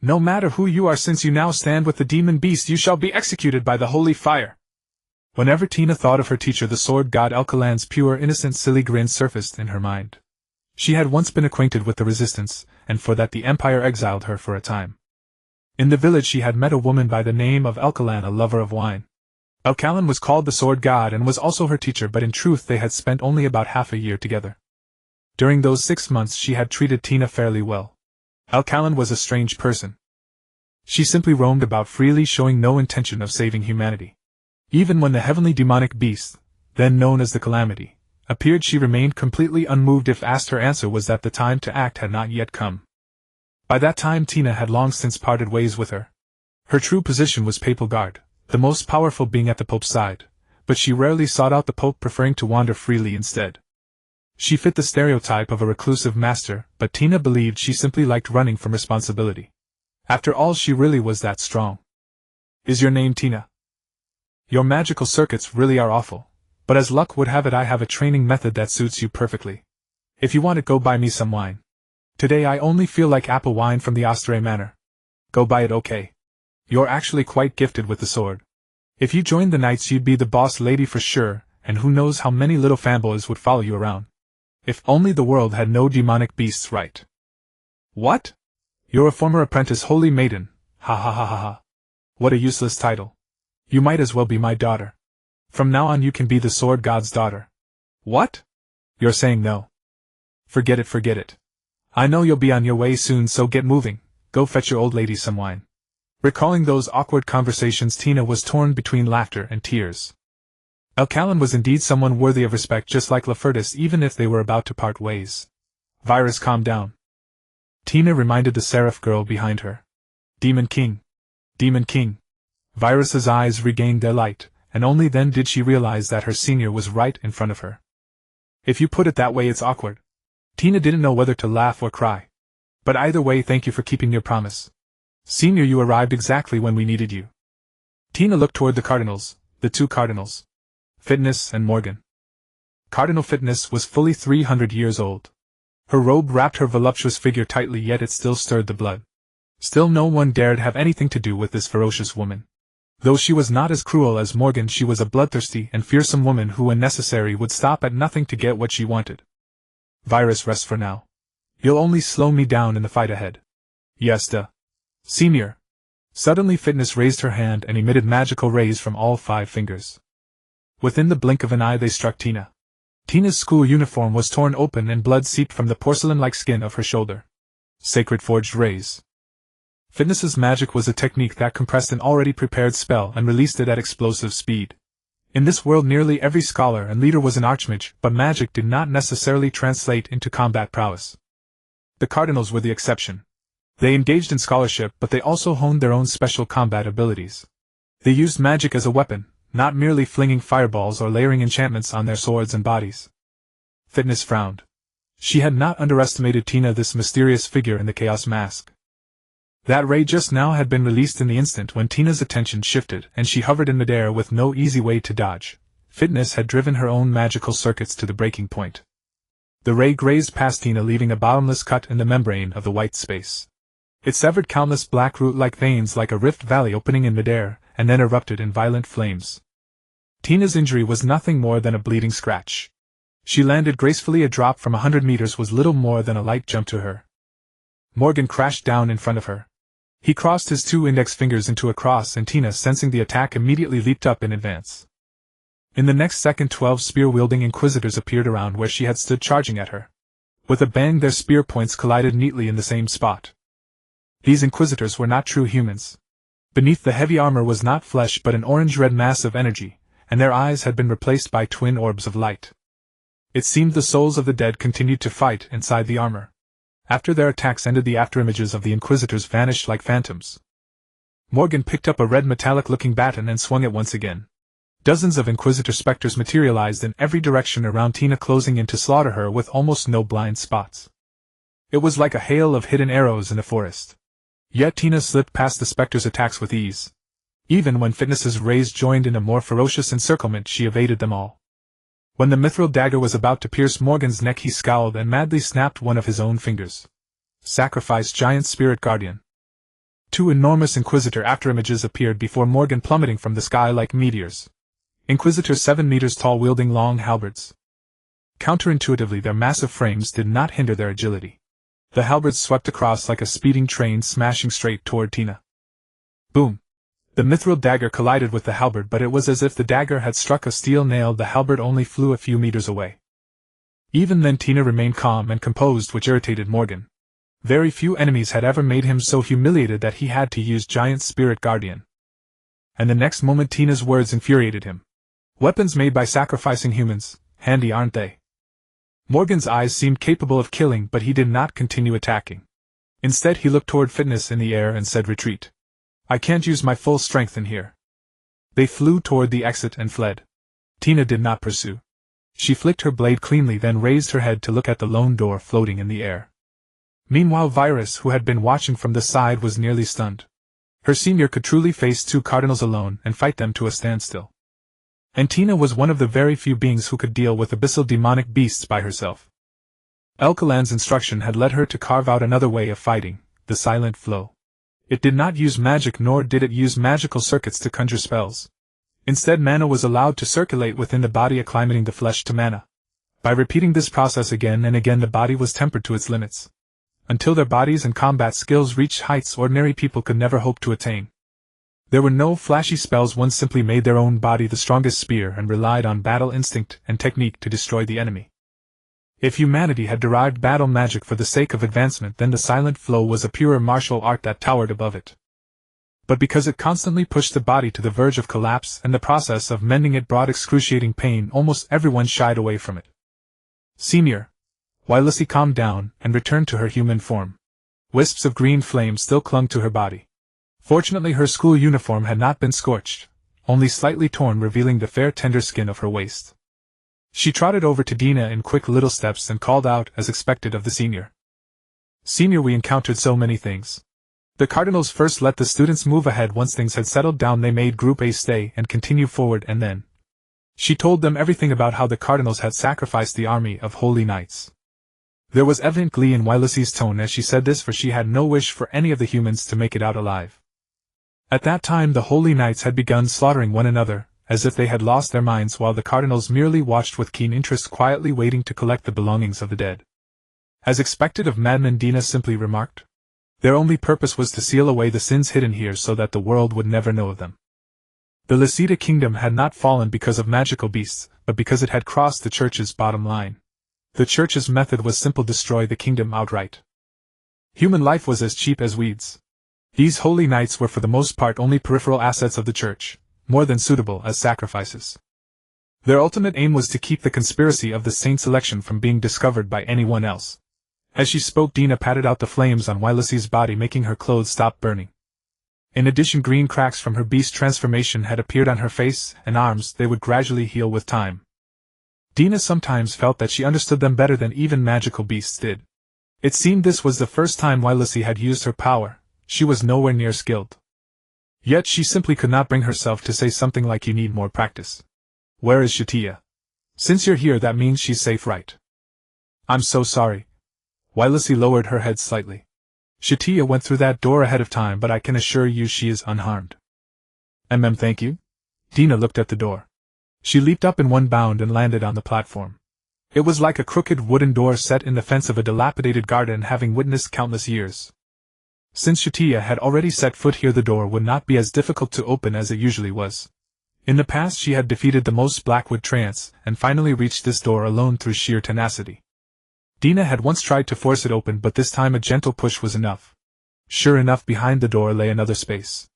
No matter who you are, since you now stand with the demon beast, you shall be executed by the holy fire. Whenever Tina thought of her teacher, the sword god Alcalan's pure, innocent, silly grin surfaced in her mind. She had once been acquainted with the resistance, and for that the Empire exiled her for a time. In the village she had met a woman by the name of Alcalan, a lover of wine. Alcalan was called the sword god and was also her teacher, but in truth they had spent only about half a year together. During those 6 months she had treated Tina fairly well. Alcalan was a strange person. She simply roamed about freely, showing no intention of saving humanity. Even when the heavenly demonic beast, then known as the Calamity, appeared, she remained completely unmoved. If asked, her answer was that the time to act had not yet come. By that time Tina had long since parted ways with her. Her true position was papal guard, the most powerful being at the Pope's side, but she rarely sought out the Pope, preferring to wander freely instead. She fit the stereotype of a reclusive master, but Tina believed she simply liked running from responsibility. After all, she really was that strong. Is your name Tina? Your magical circuits really are awful, but as luck would have it, I have a training method that suits you perfectly. If you want it, go buy me some wine. Today I only feel like apple wine from the Ostere Manor. Go buy it, okay? You're actually quite gifted with the sword. If you joined the knights, you'd be the boss lady for sure, and who knows how many little fanboys would follow you around. If only the world had no demonic beasts, right? What? You're a former apprentice holy maiden, ha ha ha ha ha. What a useless title. You might as well be my daughter. From now on you can be the sword god's daughter. What? You're saying no. Forget it. I know you'll be on your way soon, so get moving, go fetch your old lady some wine. Recalling those awkward conversations, Tina was torn between laughter and tears. Alcalin was indeed someone worthy of respect, just like Lafertus, even if they were about to part ways. Virus, calm down. Tina reminded the seraph girl behind her. Demon King. Demon King. Virus's eyes regained their light, and only then did she realize that her senior was right in front of her. If you put it that way, it's awkward. Tina didn't know whether to laugh or cry. But either way, thank you for keeping your promise. Senior, you arrived exactly when we needed you. Tina looked toward the cardinals, the two cardinals. Fitness and Morgan. Cardinal Fitness was fully 300 years old. Her robe wrapped her voluptuous figure tightly, yet it still stirred the blood. Still no one dared have anything to do with this ferocious woman. Though she was not as cruel as Morgan, she was a bloodthirsty and fearsome woman who, when necessary, would stop at nothing to get what she wanted. Virus, rest for now. You'll only slow me down in the fight ahead. Yes, duh. Senior. Suddenly Fitness raised her hand and emitted magical rays from all 5 fingers. Within the blink of an eye they struck Tina. Tina's school uniform was torn open and blood seeped from the porcelain-like skin of her shoulder. Sacred forged rays. Fitness's magic was a technique that compressed an already prepared spell and released it at explosive speed. In this world nearly every scholar and leader was an archmage, but magic did not necessarily translate into combat prowess. The cardinals were the exception. They engaged in scholarship, but they also honed their own special combat abilities. They used magic as a weapon, not merely flinging fireballs or layering enchantments on their swords and bodies. Fitness frowned. She had not underestimated Tina, this mysterious figure in the chaos mask. That ray just now had been released in the instant when Tina's attention shifted, and she hovered in midair with no easy way to dodge. Fitness had driven her own magical circuits to the breaking point. The ray grazed past Tina, leaving a bottomless cut in the membrane of the white space. It severed countless black root-like veins like a rift valley opening in midair, and then erupted in violent flames. Tina's injury was nothing more than a bleeding scratch. She landed gracefully. A drop from 100 meters was little more than a light jump to her. Morgan crashed down in front of her. He crossed his 2 index fingers into a cross, and Tina, sensing the attack, immediately leaped up in advance. In the next second 12 spear-wielding inquisitors appeared around where she had stood, charging at her. With a bang, their spear points collided neatly in the same spot. These inquisitors were not true humans. Beneath the heavy armor was not flesh but an orange-red mass of energy, and their eyes had been replaced by twin orbs of light. It seemed the souls of the dead continued to fight inside the armor. After their attacks ended, the afterimages of the inquisitors vanished like phantoms. Morgan picked up a red metallic-looking baton and swung it once again. Dozens of inquisitor specters materialized in every direction around Tina, closing in to slaughter her with almost no blind spots. It was like a hail of hidden arrows in the forest. Yet Tina slipped past the specters' attacks with ease. Even when Fitness's rays joined in a more ferocious encirclement, she evaded them all. When the mithril dagger was about to pierce Morgan's neck, he scowled and madly snapped one of his own fingers. Sacrifice giant spirit guardian. 2 enormous Inquisitor afterimages appeared before Morgan, plummeting from the sky like meteors. Inquisitors 7 meters tall, wielding long halberds. Counterintuitively, their massive frames did not hinder their agility. The halberds swept across like a speeding train, smashing straight toward Tina. Boom! The mithril dagger collided with the halberd, but it was as if the dagger had struck a steel nail. The halberd only flew a few meters away. Even then Tina remained calm and composed, which irritated Morgan. Very few enemies had ever made him so humiliated that he had to use giant spirit guardian. And the next moment Tina's words infuriated him. Weapons made by sacrificing humans, handy aren't they? Morgan's eyes seemed capable of killing, but he did not continue attacking. Instead he looked toward Fitness in the air and said, retreat. I can't use my full strength in here. They flew toward the exit and fled. Tina did not pursue. She flicked her blade cleanly, then raised her head to look at the lone door floating in the air. Meanwhile Virus, who had been watching from the side, was nearly stunned. Her senior could truly face 2 cardinals alone and fight them to a standstill. And Tina was one of the very few beings who could deal with abyssal demonic beasts by herself. Elkalan's instruction had led her to carve out another way of fighting, the silent flow. It did not use magic, nor did it use magical circuits to conjure spells. Instead, mana was allowed to circulate within the body, acclimating the flesh to mana. By repeating this process again and again, the body was tempered to its limits. until their bodies and combat skills reached heights ordinary people could never hope to attain. There were no flashy spells, one simply made their own body the strongest spear and relied on battle instinct and technique to destroy the enemy. If humanity had derived battle magic for the sake of advancement, then the silent flow was a purer martial art that towered above it. But because it constantly pushed the body to the verge of collapse and the process of mending it brought excruciating pain, almost everyone shied away from it. Senior. Wylesy calmed down and returned to her human form. Wisps of green flame still clung to her body. Fortunately her school uniform had not been scorched, only slightly torn, revealing the fair tender skin of her waist. She trotted over to Dina in quick little steps and called out, as expected of the senior. Senior, we encountered so many things. The cardinals first let the students move ahead. Once things had settled down they made Group A stay and continue forward, and then she told them everything about how the cardinals had sacrificed the army of holy knights. There was evident glee in Wylesy's tone as she said this, for she had no wish for any of the humans to make it out alive. At that time the holy knights had begun slaughtering one another, as if they had lost their minds, while the cardinals merely watched with keen interest, quietly waiting to collect the belongings of the dead. As expected of madmen, Dina simply remarked. Their only purpose was to seal away the sins hidden here so that the world would never know of them. The Lasita kingdom had not fallen because of magical beasts, but because it had crossed the church's bottom line. The church's method was simple: destroy the kingdom outright. Human life was as cheap as weeds. These holy knights were for the most part only peripheral assets of the church, more than suitable as sacrifices. Their ultimate aim was to keep the conspiracy of the saint's election from being discovered by anyone else. As she spoke, Dina patted out the flames on Wylesy's body, making her clothes stop burning. In addition, green cracks from her beast transformation had appeared on her face and arms. They would gradually heal with time. Dina sometimes felt that she understood them better than even magical beasts did. It seemed this was the first time Wylesy had used her power. She was nowhere near skilled. Yet she simply could not bring herself to say something like, "You need more practice. Where is Satya? Since you're here, that means she's safe, right?" "I'm so sorry." Wylesy lowered her head slightly. "Satya went through that door ahead of time, but I can assure you she is unharmed." Thank you." Dina looked at the door. She leaped up in one bound and landed on the platform. It was like a crooked wooden door set in the fence of a dilapidated garden, having witnessed countless years. Since Satya had already set foot here, the door would not be as difficult to open as it usually was. In the past she had defeated the most Blackwood trance, and finally reached this door alone through sheer tenacity. Dina had once tried to force it open, but this time a gentle push was enough. Sure enough, behind the door lay another space.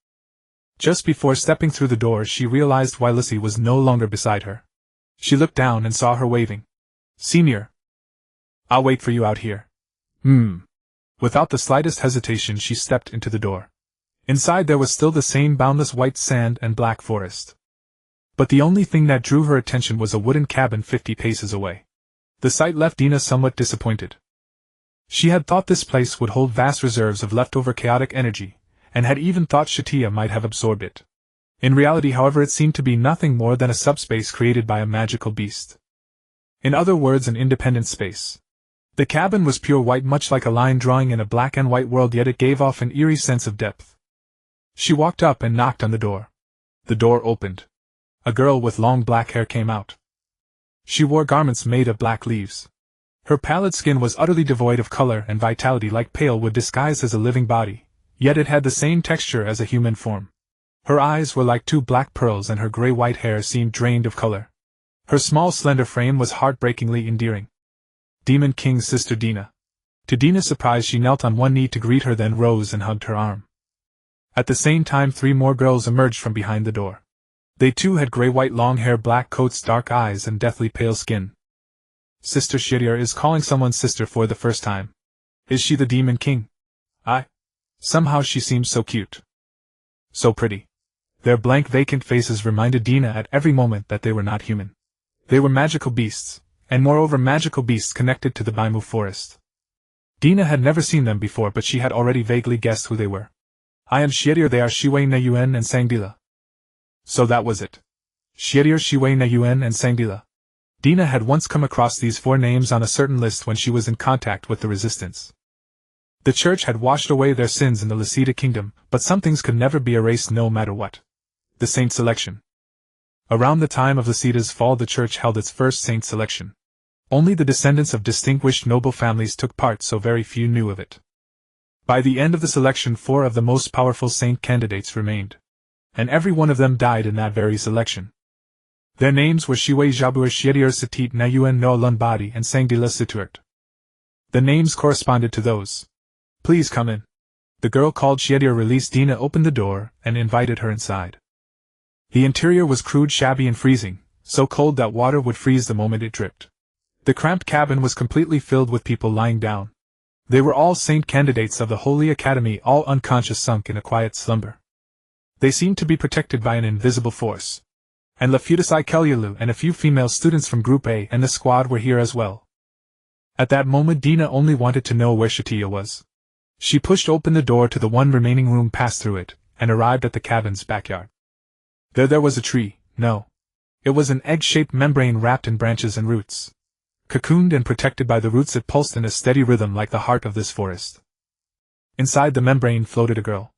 Just before stepping through the door she realized Wylesy was no longer beside her. She looked down and saw her waving. "Senior. I'll wait for you out here." Without the slightest hesitation she stepped into the door. Inside there was still the same boundless white sand and black forest. But the only thing that drew her attention was a wooden cabin 50 paces away. The sight left Dina somewhat disappointed. She had thought this place would hold vast reserves of leftover chaotic energy, and had even thought Satya might have absorbed it. In reality, however, it seemed to be nothing more than a subspace created by a magical beast. In other words, an independent space. The cabin was pure white, much like a line drawing in a black and white world, yet it gave off an eerie sense of depth. She walked up and knocked on the door. The door opened. A girl with long black hair came out. She wore garments made of black leaves. Her pallid skin was utterly devoid of color and vitality, like pale wood disguised as a living body, yet it had the same texture as a human form. Her eyes were like two black pearls, and her gray-white hair seemed drained of color. Her small, slender frame was heartbreakingly endearing. Demon King's sister Dina. To Dina's surprise, she knelt on one knee to greet her, then rose and hugged her arm. At the same time, 3 more girls emerged from behind the door. They too had gray-white long hair, black coats, dark eyes, and deathly pale skin. Sister Satya is calling someone sister for the first time. Is she the Demon King? Somehow she seems so cute. So pretty. Their blank, vacant faces reminded Dina at every moment that they were not human. They were magical beasts, and moreover magical beasts connected to the Baimu forest. Dina had never seen them before, but she had already vaguely guessed who they were. "I am Satya, they are Shiwei Na Yuen and Sangdila." So that was it. Satya, Shiwei Na Yuen and Sangdila. Dina had once come across these 4 names on a certain list when she was in contact with the resistance. The church had washed away their sins in the Lasita kingdom, but some things could never be erased no matter what. The saint selection. Around the time of Lasita's fall, the church held its first saint selection. Only the descendants of distinguished noble families took part, so very few knew of it. By the end of the selection, 4 of the most powerful saint candidates remained. And every one of them died in that very selection. Their names were Shiwei Jabur Shiedir Satit Na Yuen No Lunbadi and Sangdila Siturt. The names corresponded to those. Please come in. The girl called Shiedir released Dina, opened the door, and invited her inside. The interior was crude, shabby and freezing, so cold that water would freeze the moment it dripped. The cramped cabin was completely filled with people lying down. They were all saint candidates of the Holy Academy, all unconscious, sunk in a quiet slumber. They seemed to be protected by an invisible force. And Lafutasai Kelyulu and a few female students from Group A and the squad were here as well. At that moment Dina only wanted to know where Satya was. She pushed open the door to the one remaining room, passed through it, and arrived at the cabin's backyard. There was a tree. No. It was an egg-shaped membrane wrapped in branches and roots. Cocooned and protected by the roots, it pulsed in a steady rhythm like the heart of this forest. Inside the membrane floated a girl.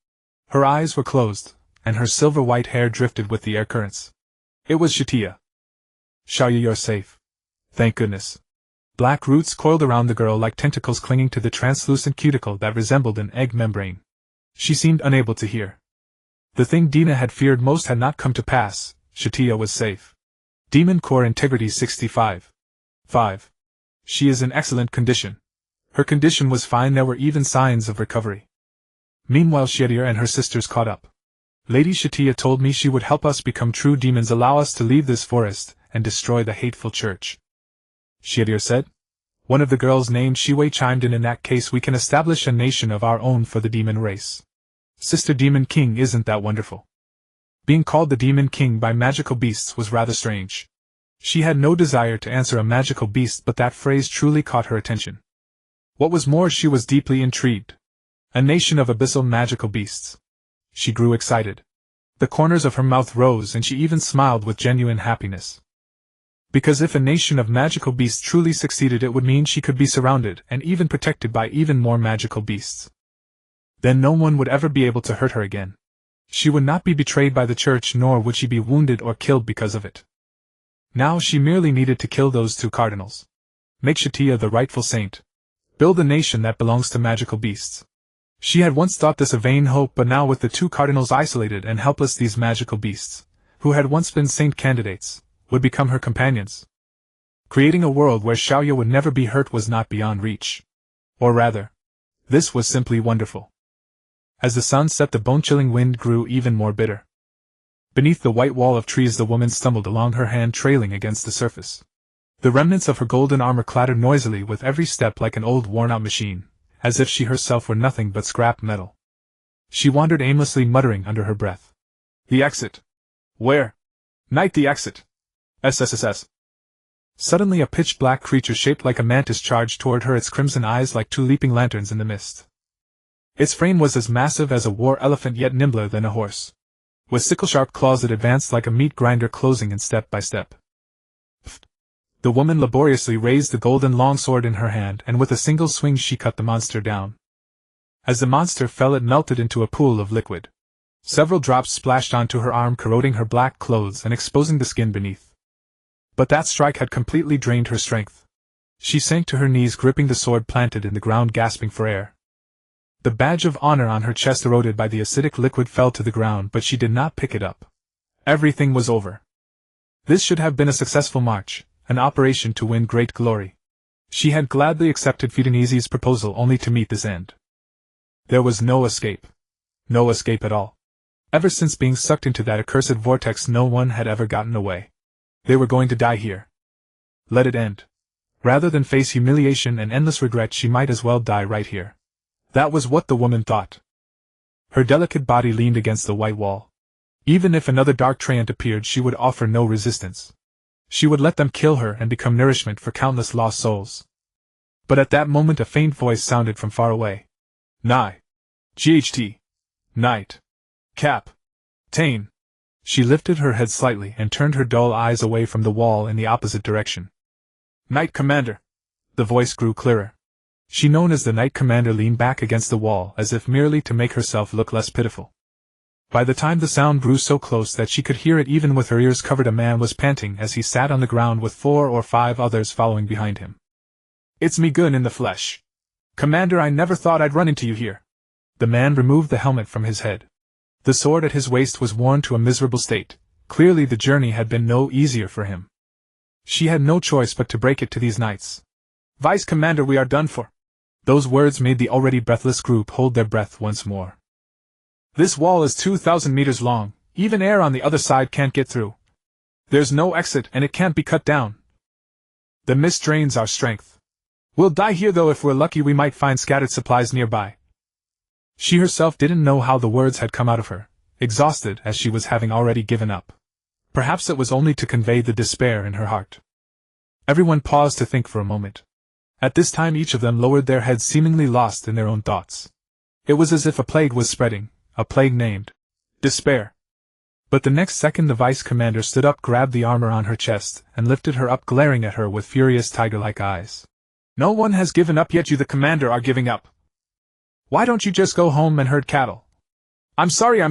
Her eyes were closed, and her silver-white hair drifted with the air currents. It was Satya. Xiaoyu, you're safe. Thank goodness. Black roots coiled around the girl like tentacles clinging to the translucent cuticle that resembled an egg membrane. She seemed unable to hear. The thing Dina had feared most had not come to pass. Satya was safe. Demon Core Integrity 65. 5. She is in excellent condition. Her condition was fine, there were even signs of recovery. Meanwhile Shiedir and her sisters caught up. Lady Satya told me she would help us become true demons, allow us to leave this forest, and destroy the hateful church. Shiedir said. One of the girls named Shiwei chimed in that case we can establish a nation of our own for the demon race. Sister Demon King, isn't that wonderful? Being called the Demon King by magical beasts was rather strange. She had no desire to answer a magical beast, but that phrase truly caught her attention. What was more, she was deeply intrigued. A nation of abyssal magical beasts. She grew excited. The corners of her mouth rose and she even smiled with genuine happiness. Because if a nation of magical beasts truly succeeded, it would mean she could be surrounded and even protected by even more magical beasts. Then no one would ever be able to hurt her again. She would not be betrayed by the church, nor would she be wounded or killed because of it. Now she merely needed to kill those 2 cardinals. Make Satya the rightful saint. Build a nation that belongs to magical beasts. She had once thought this a vain hope, but now with the 2 cardinals isolated and helpless, these magical beasts, who had once been saint candidates, would become her companions. Creating a world where Xiaoyu would never be hurt was not beyond reach. Or rather, this was simply wonderful. As the sun set, the bone-chilling wind grew even more bitter. Beneath the white wall of trees the woman stumbled along, her hand trailing against the surface. The remnants of her golden armor clattered noisily with every step like an old worn-out machine, as if she herself were nothing but scrap metal. She wandered aimlessly, muttering under her breath. The exit. Where? Knight, the exit. SSSS. Suddenly a pitch-black creature shaped like a mantis charged toward her, its crimson eyes like 2 leaping lanterns in the mist. Its frame was as massive as a war elephant, yet nimbler than a horse. With sickle-sharp claws it advanced like a meat grinder, closing in step by step. The woman laboriously raised the golden longsword in her hand, and with a single swing she cut the monster down. As the monster fell, it melted into a pool of liquid. Several drops splashed onto her arm, corroding her black clothes and exposing the skin beneath. But that strike had completely drained her strength. She sank to her knees, gripping the sword planted in the ground, gasping for air. The badge of honor on her chest, eroded by the acidic liquid, fell to the ground, but she did not pick it up. Everything was over. This should have been a successful march, an operation to win great glory. She had gladly accepted Fidenesi's proposal only to meet this end. There was no escape. No escape at all. Ever since being sucked into that accursed vortex, no one had ever gotten away. They were going to die here. Let it end. Rather than face humiliation and endless regret, she might as well die right here. That was what the woman thought. Her delicate body leaned against the white wall. Even if another dark treant appeared, she would offer no resistance. She would let them kill her and become nourishment for countless lost souls. But at that moment a faint voice sounded from far away. Nigh. GHT. Knight. Cap. Tane. She lifted her head slightly and turned her dull eyes away from the wall in the opposite direction. Knight Commander. The voice grew clearer. She, known as the Knight Commander, leaned back against the wall as if merely to make herself look less pitiful. By the time the sound grew so close that she could hear it even with her ears covered, a man was panting as he sat on the ground with 4 or 5 others following behind him. "It's me, Gun in the flesh. Commander, I never thought I'd run into you here." The man removed the helmet from his head. The sword at his waist was worn to a miserable state. Clearly the journey had been no easier for him. She had no choice but to break it to these knights. "Vice Commander, we are done for." Those words made the already breathless group hold their breath once more. "This wall is 2,000 meters long, even air on the other side can't get through. There's no exit and it can't be cut down. The mist drains our strength. We'll die here, though if we're lucky we might find scattered supplies nearby." She herself didn't know how the words had come out of her, exhausted as she was, having already given up. Perhaps it was only to convey the despair in her heart. Everyone paused to think for a moment. At this time each of them lowered their heads, seemingly lost in their own thoughts. It was as if a plague was spreading, a plague named despair. But the next second the vice commander stood up, grabbed the armor on her chest, and lifted her up, glaring at her with furious tiger-like eyes. "No one has given up yet. You, the commander, are giving up. Why don't you just go home and herd cattle?" I'm sorry.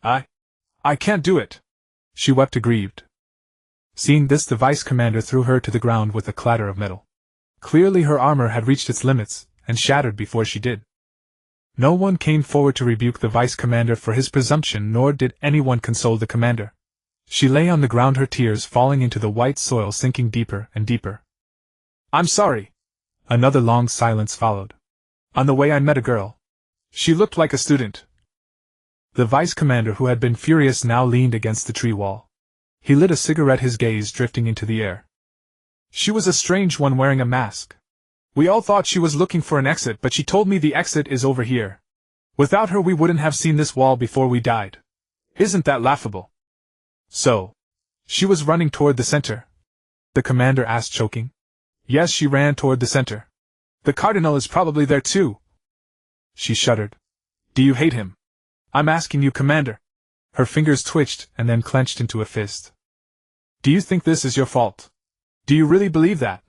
I can't do it." She wept aggrieved. Seeing this, the vice commander threw her to the ground with a clatter of metal. Clearly her armor had reached its limits, and shattered before she did. No one came forward to rebuke the vice commander for his presumption, nor did anyone console the commander. She lay on the ground, her tears falling into the white soil, sinking deeper and deeper. "I'm sorry." Another long silence followed. "On the way I met a girl. She looked like a student." The vice commander, who had been furious, now leaned against the tree wall. He lit a cigarette, his gaze drifting into the air. "She was a strange one, wearing a mask. We all thought she was looking for an exit, but she told me the exit is over here. Without her we wouldn't have seen this wall before we died. Isn't that laughable?" "So, she was running toward the center?" the commander asked, choking. "Yes, she ran toward the center. The cardinal is probably there too." She shuddered. "Do you hate him? I'm asking you, Commander." Her fingers twitched and then clenched into a fist. "Do you think this is your fault? Do you really believe that?"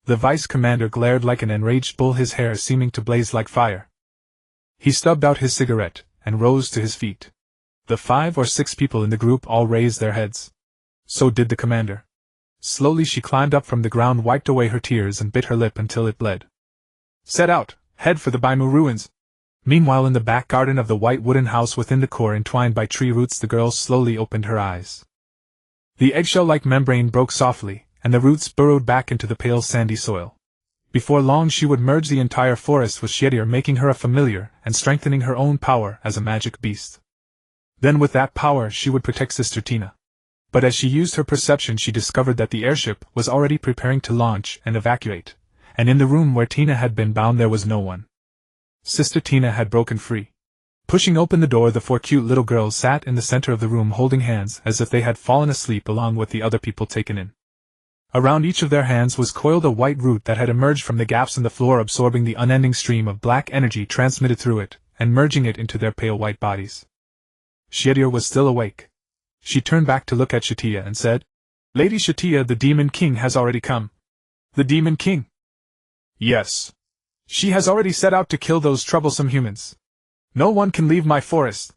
The vice commander glared like an enraged bull, his hair seeming to blaze like fire. He stubbed out his cigarette and rose to his feet. The 5 or 6 people in the group all raised their heads. So did the commander. Slowly she climbed up from the ground, wiped away her tears, and bit her lip until it bled. "Set out, head for the Baimu ruins." Meanwhile, in the back garden of the white wooden house within the core entwined by tree roots, the girl slowly opened her eyes. The eggshell-like membrane broke softly, and the roots burrowed back into the pale sandy soil. Before long she would merge the entire forest with Satya, making her a familiar and strengthening her own power as a magic beast. Then with that power she would protect Sister Tina. But as she used her perception, she discovered that the airship was already preparing to launch and evacuate, and in the room where Tina had been bound there was no one. Sister Tina had broken free. Pushing open the door, the 4 cute little girls sat in the center of the room, holding hands as if they had fallen asleep along with the other people taken in. Around each of their hands was coiled a white root that had emerged from the gaps in the floor, absorbing the unending stream of black energy transmitted through it, and merging it into their pale white bodies. Satya was still awake. She turned back to look at Satya and said, "Lady Satya, the Demon King has already come." "The Demon King?" "Yes. She has already set out to kill those troublesome humans. No one can leave my forest."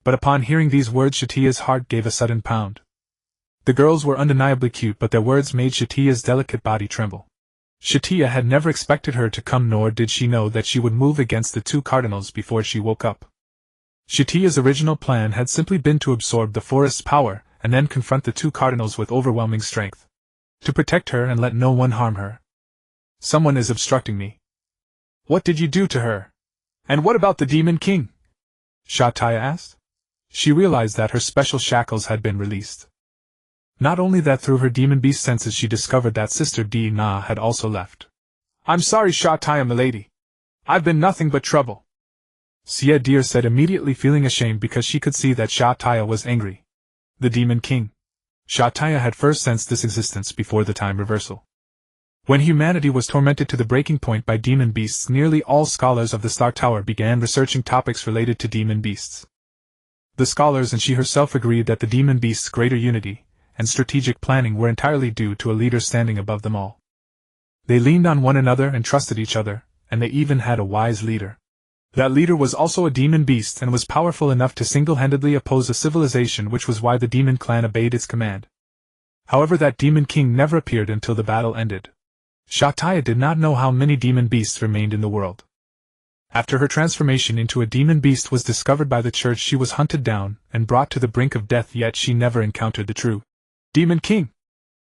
But upon hearing these words, Satya's heart gave a sudden pound. The girls were undeniably cute, but their words made Satya's delicate body tremble. Satya had never expected her to come, nor did she know that she would move against the 2 cardinals before she woke up. Satya's original plan had simply been to absorb the forest's power, and then confront the 2 cardinals with overwhelming strength. To protect her and let no one harm her. "Someone is obstructing me." "What did you do to her? And what about the Demon King?" Satya asked. She realized that her special shackles had been released. Not only that, through her demon beast senses she discovered that Sister Dina had also left. "I'm sorry, Satya, milady. I've been nothing but trouble," Sia dear said, immediately feeling ashamed because she could see that Satya was angry. The Demon King. Satya had first sensed this existence before the time reversal. When humanity was tormented to the breaking point by demon beasts, nearly all scholars of the Star Tower began researching topics related to demon beasts. The scholars and she herself agreed that the demon beasts' greater unity and strategic planning were entirely due to a leader standing above them all. They leaned on one another and trusted each other, and they even had a wise leader. That leader was also a demon beast and was powerful enough to single-handedly oppose a civilization, which was why the demon clan obeyed its command. However, that demon king never appeared until the battle ended. Satya did not know how many demon beasts remained in the world. After her transformation into a demon beast was discovered by the church, she was hunted down and brought to the brink of death, yet she never encountered the true demon king.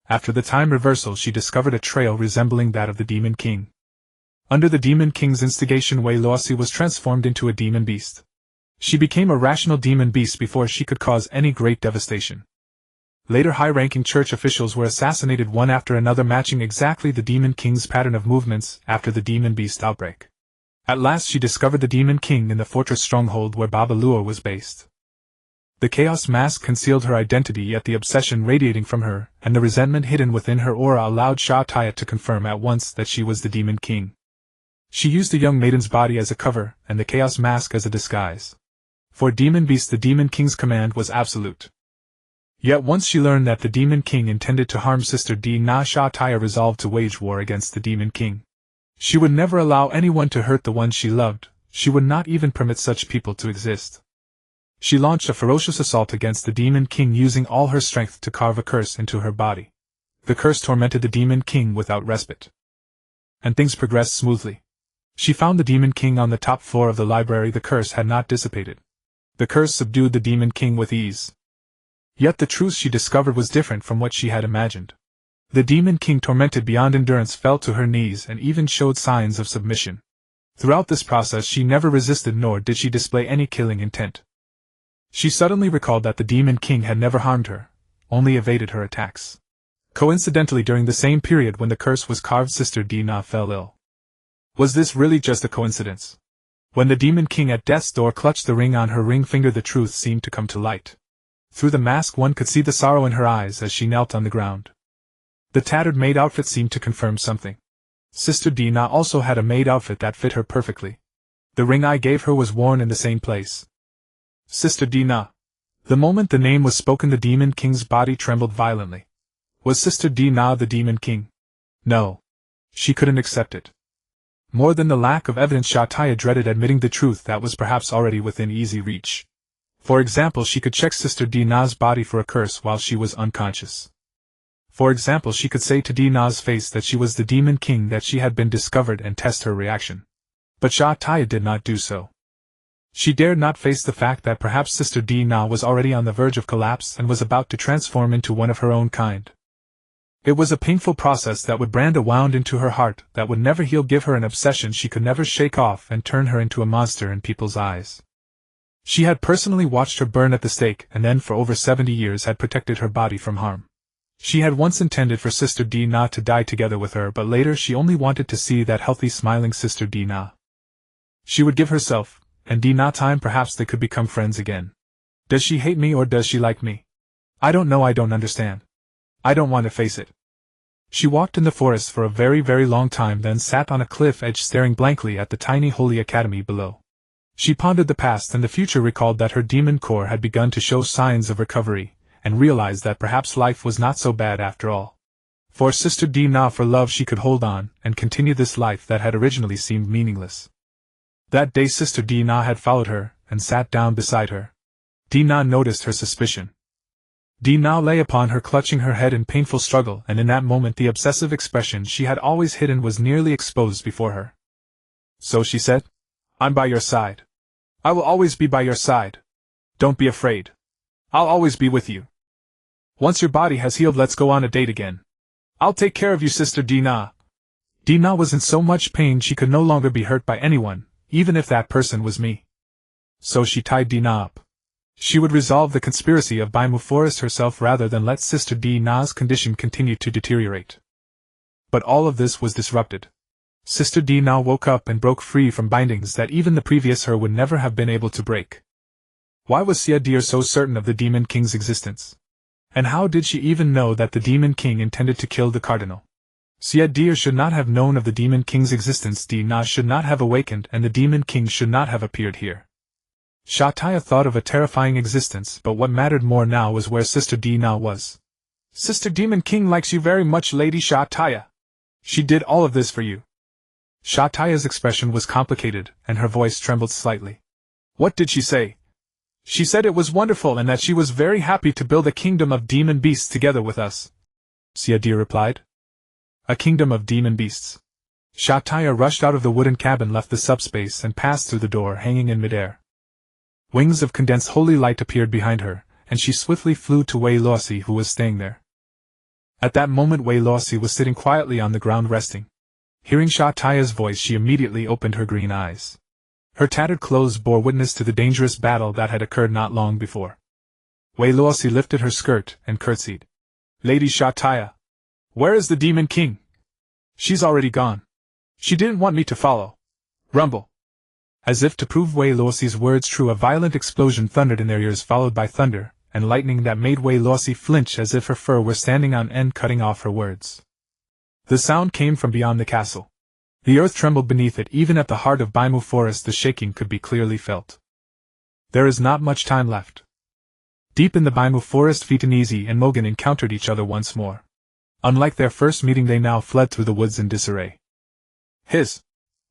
After the time reversal, she discovered a trail resembling that of the demon king. Under the demon king's instigation, Wei Luosi was transformed into a demon beast. She became a rational demon beast before she could cause any great devastation. Later, high-ranking church officials were assassinated one after another, matching exactly the demon king's pattern of movements after the demon beast outbreak. At last she discovered the demon king in the fortress stronghold where Baba Luo was based. The chaos mask concealed her identity, yet the obsession radiating from her and the resentment hidden within her aura allowed Satya to confirm at once that she was the demon king. She used the young maiden's body as a cover and the chaos mask as a disguise. For demon beast, the demon king's command was absolute. Yet once she learned that the demon king intended to harm Sister Di-na, Satya resolved to wage war against the demon king. She would never allow anyone to hurt the one she loved. She would not even permit such people to exist. She launched a ferocious assault against the demon king, using all her strength to carve a curse into her body. The curse tormented the demon king without respite. And things progressed smoothly. She found the demon king on the top floor of the library. The curse had not dissipated. The curse subdued the demon king with ease. Yet the truth she discovered was different from what she had imagined. The demon king, tormented beyond endurance, fell to her knees and even showed signs of submission. Throughout this process she never resisted, nor did she display any killing intent. She suddenly recalled that the demon king had never harmed her, only evaded her attacks. Coincidentally, during the same period when the curse was carved, Sister Di-na fell ill. Was this really just a coincidence? When the demon king at death's door clutched the ring on her ring finger, the truth seemed to come to light. Through the mask one could see the sorrow in her eyes as she knelt on the ground. The tattered maid outfit seemed to confirm something. Sister Di-na also had a maid outfit that fit her perfectly. The ring I gave her was worn in the same place. Sister Di-na. The moment the name was spoken, the demon king's body trembled violently. Was Sister Di-na the demon king? No. She couldn't accept it. More than the lack of evidence, Satya dreaded admitting the truth that was perhaps already within easy reach. For example, she could check Sister Di-na's body for a curse while she was unconscious. For example, she could say to Di-na's face that she was the demon king, that she had been discovered, and test her reaction. But Satya did not do so. She dared not face the fact that perhaps Sister Di-na was already on the verge of collapse and was about to transform into one of her own kind. It was a painful process that would brand a wound into her heart that would never heal, give her an obsession she could never shake off, and turn her into a monster in people's eyes. She had personally watched her burn at the stake, and then for over 70 years had protected her body from harm. She had once intended for Sister Di-na to die together with her, but later she only wanted to see that healthy, smiling Sister Di-na. She would give herself, and Di-na time, perhaps they could become friends again. Does she hate me or does she like me? I don't know, I don't understand. I don't want to face it. She walked in the forest for a very, very long time, then sat on a cliff edge staring blankly at the tiny holy academy below. She pondered the past and the future, recalled that her demon core had begun to show signs of recovery, and realized that perhaps life was not so bad after all. For Sister Di-na, for love she could hold on and continue this life that had originally seemed meaningless. That day Sister Di-na had followed her and sat down beside her. Di-na noticed her suspicion. Di-na lay upon her, clutching her head in painful struggle, and in that moment the obsessive expression she had always hidden was nearly exposed before her. So she said, "I'm by your side. I will always be by your side. Don't be afraid. I'll always be with you. Once your body has healed, let's go on a date again. I'll take care of you, Sister Di-na." Di-na was in so much pain she could no longer be hurt by anyone, even if that person was me. So she tied Di-na up. She would resolve the conspiracy of Baimu Forest herself rather than let Sister Di-na's condition continue to deteriorate. But all of this was disrupted. Sister Di-na woke up and broke free from bindings that even the previous her would never have been able to break. Why was Satya so certain of the Demon King's existence? And how did she even know that the Demon King intended to kill the Cardinal? Satya should not have known of the Demon King's existence. Di-na should not have awakened, and the Demon King should not have appeared here. Satya thought of a terrifying existence, but what mattered more now was where Sister Di-na was. Sister Demon King likes you very much, Lady Satya. She did all of this for you. Satya's expression was complicated, and her voice trembled slightly. What did she say? She said it was wonderful and that she was very happy to build a kingdom of demon beasts together with us, Satya replied. A kingdom of demon beasts. Satya rushed out of the wooden cabin, left the subspace, and passed through the door, hanging in midair. Wings of condensed holy light appeared behind her, and she swiftly flew to Wei Luosi, who was staying there. At that moment Wei Luosi was sitting quietly on the ground resting. Hearing Satya's voice, she immediately opened her green eyes. Her tattered clothes bore witness to the dangerous battle that had occurred not long before. Wei Luosi lifted her skirt and curtsied. Lady Satya, where is the Demon King? She's already gone. She didn't want me to follow. Rumble. As if to prove Wei Luosi's words true, a violent explosion thundered in their ears, followed by thunder and lightning that made Wei Luosi flinch as if her fur were standing on end, cutting off her words. The sound came from beyond the castle. The earth trembled beneath it. Even at the heart of Baimu Forest the shaking could be clearly felt. There is not much time left. Deep in the Baimu Forest, Vitanese and Mogan encountered each other once more. Unlike their first meeting, they now fled through the woods in disarray.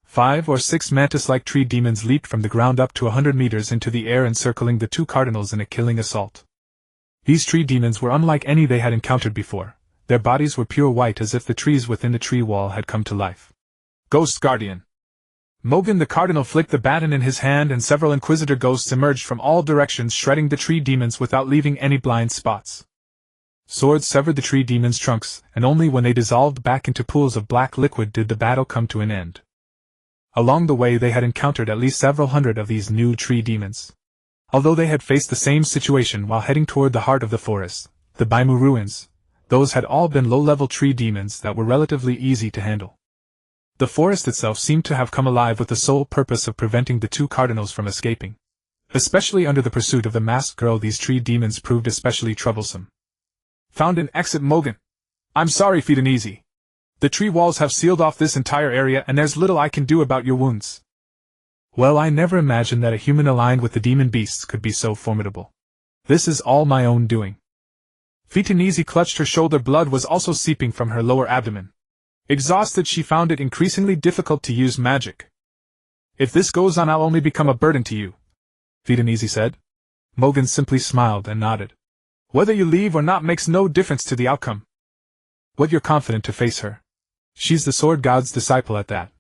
5 or 6 mantis-like tree demons leaped from the ground up to 100 meters into the air, encircling the 2 cardinals in a killing assault. These tree demons were unlike any they had encountered before. Their bodies were pure white, as if the trees within the tree wall had come to life. Ghost Guardian. Mogan the Cardinal flicked the baton in his hand, and several Inquisitor ghosts emerged from all directions, shredding the tree demons without leaving any blind spots. Swords severed the tree demons' trunks, and only when they dissolved back into pools of black liquid did the battle come to an end. Along the way they had encountered at least several hundred of these new tree demons. Although they had faced the same situation while heading toward the heart of the forest, the Baimu ruins, those had all been low-level tree demons that were relatively easy to handle. The forest itself seemed to have come alive with the sole purpose of preventing the 2 cardinals from escaping. Especially under the pursuit of the masked girl, these tree demons proved especially troublesome. Found an exit, Mogan. I'm sorry, Fidanese. The tree walls have sealed off this entire area, and there's little I can do about your wounds. Well, I never imagined that a human aligned with the demon beasts could be so formidable. This is all my own doing. Fitanese clutched her shoulder. Blood was also seeping from her lower abdomen. Exhausted, she found it increasingly difficult to use magic. If this goes on, I'll only become a burden to you, Fitanese said. Mogan simply smiled and nodded. Whether you leave or not makes no difference to the outcome. What, you're confident to face her? She's the sword god's disciple at that.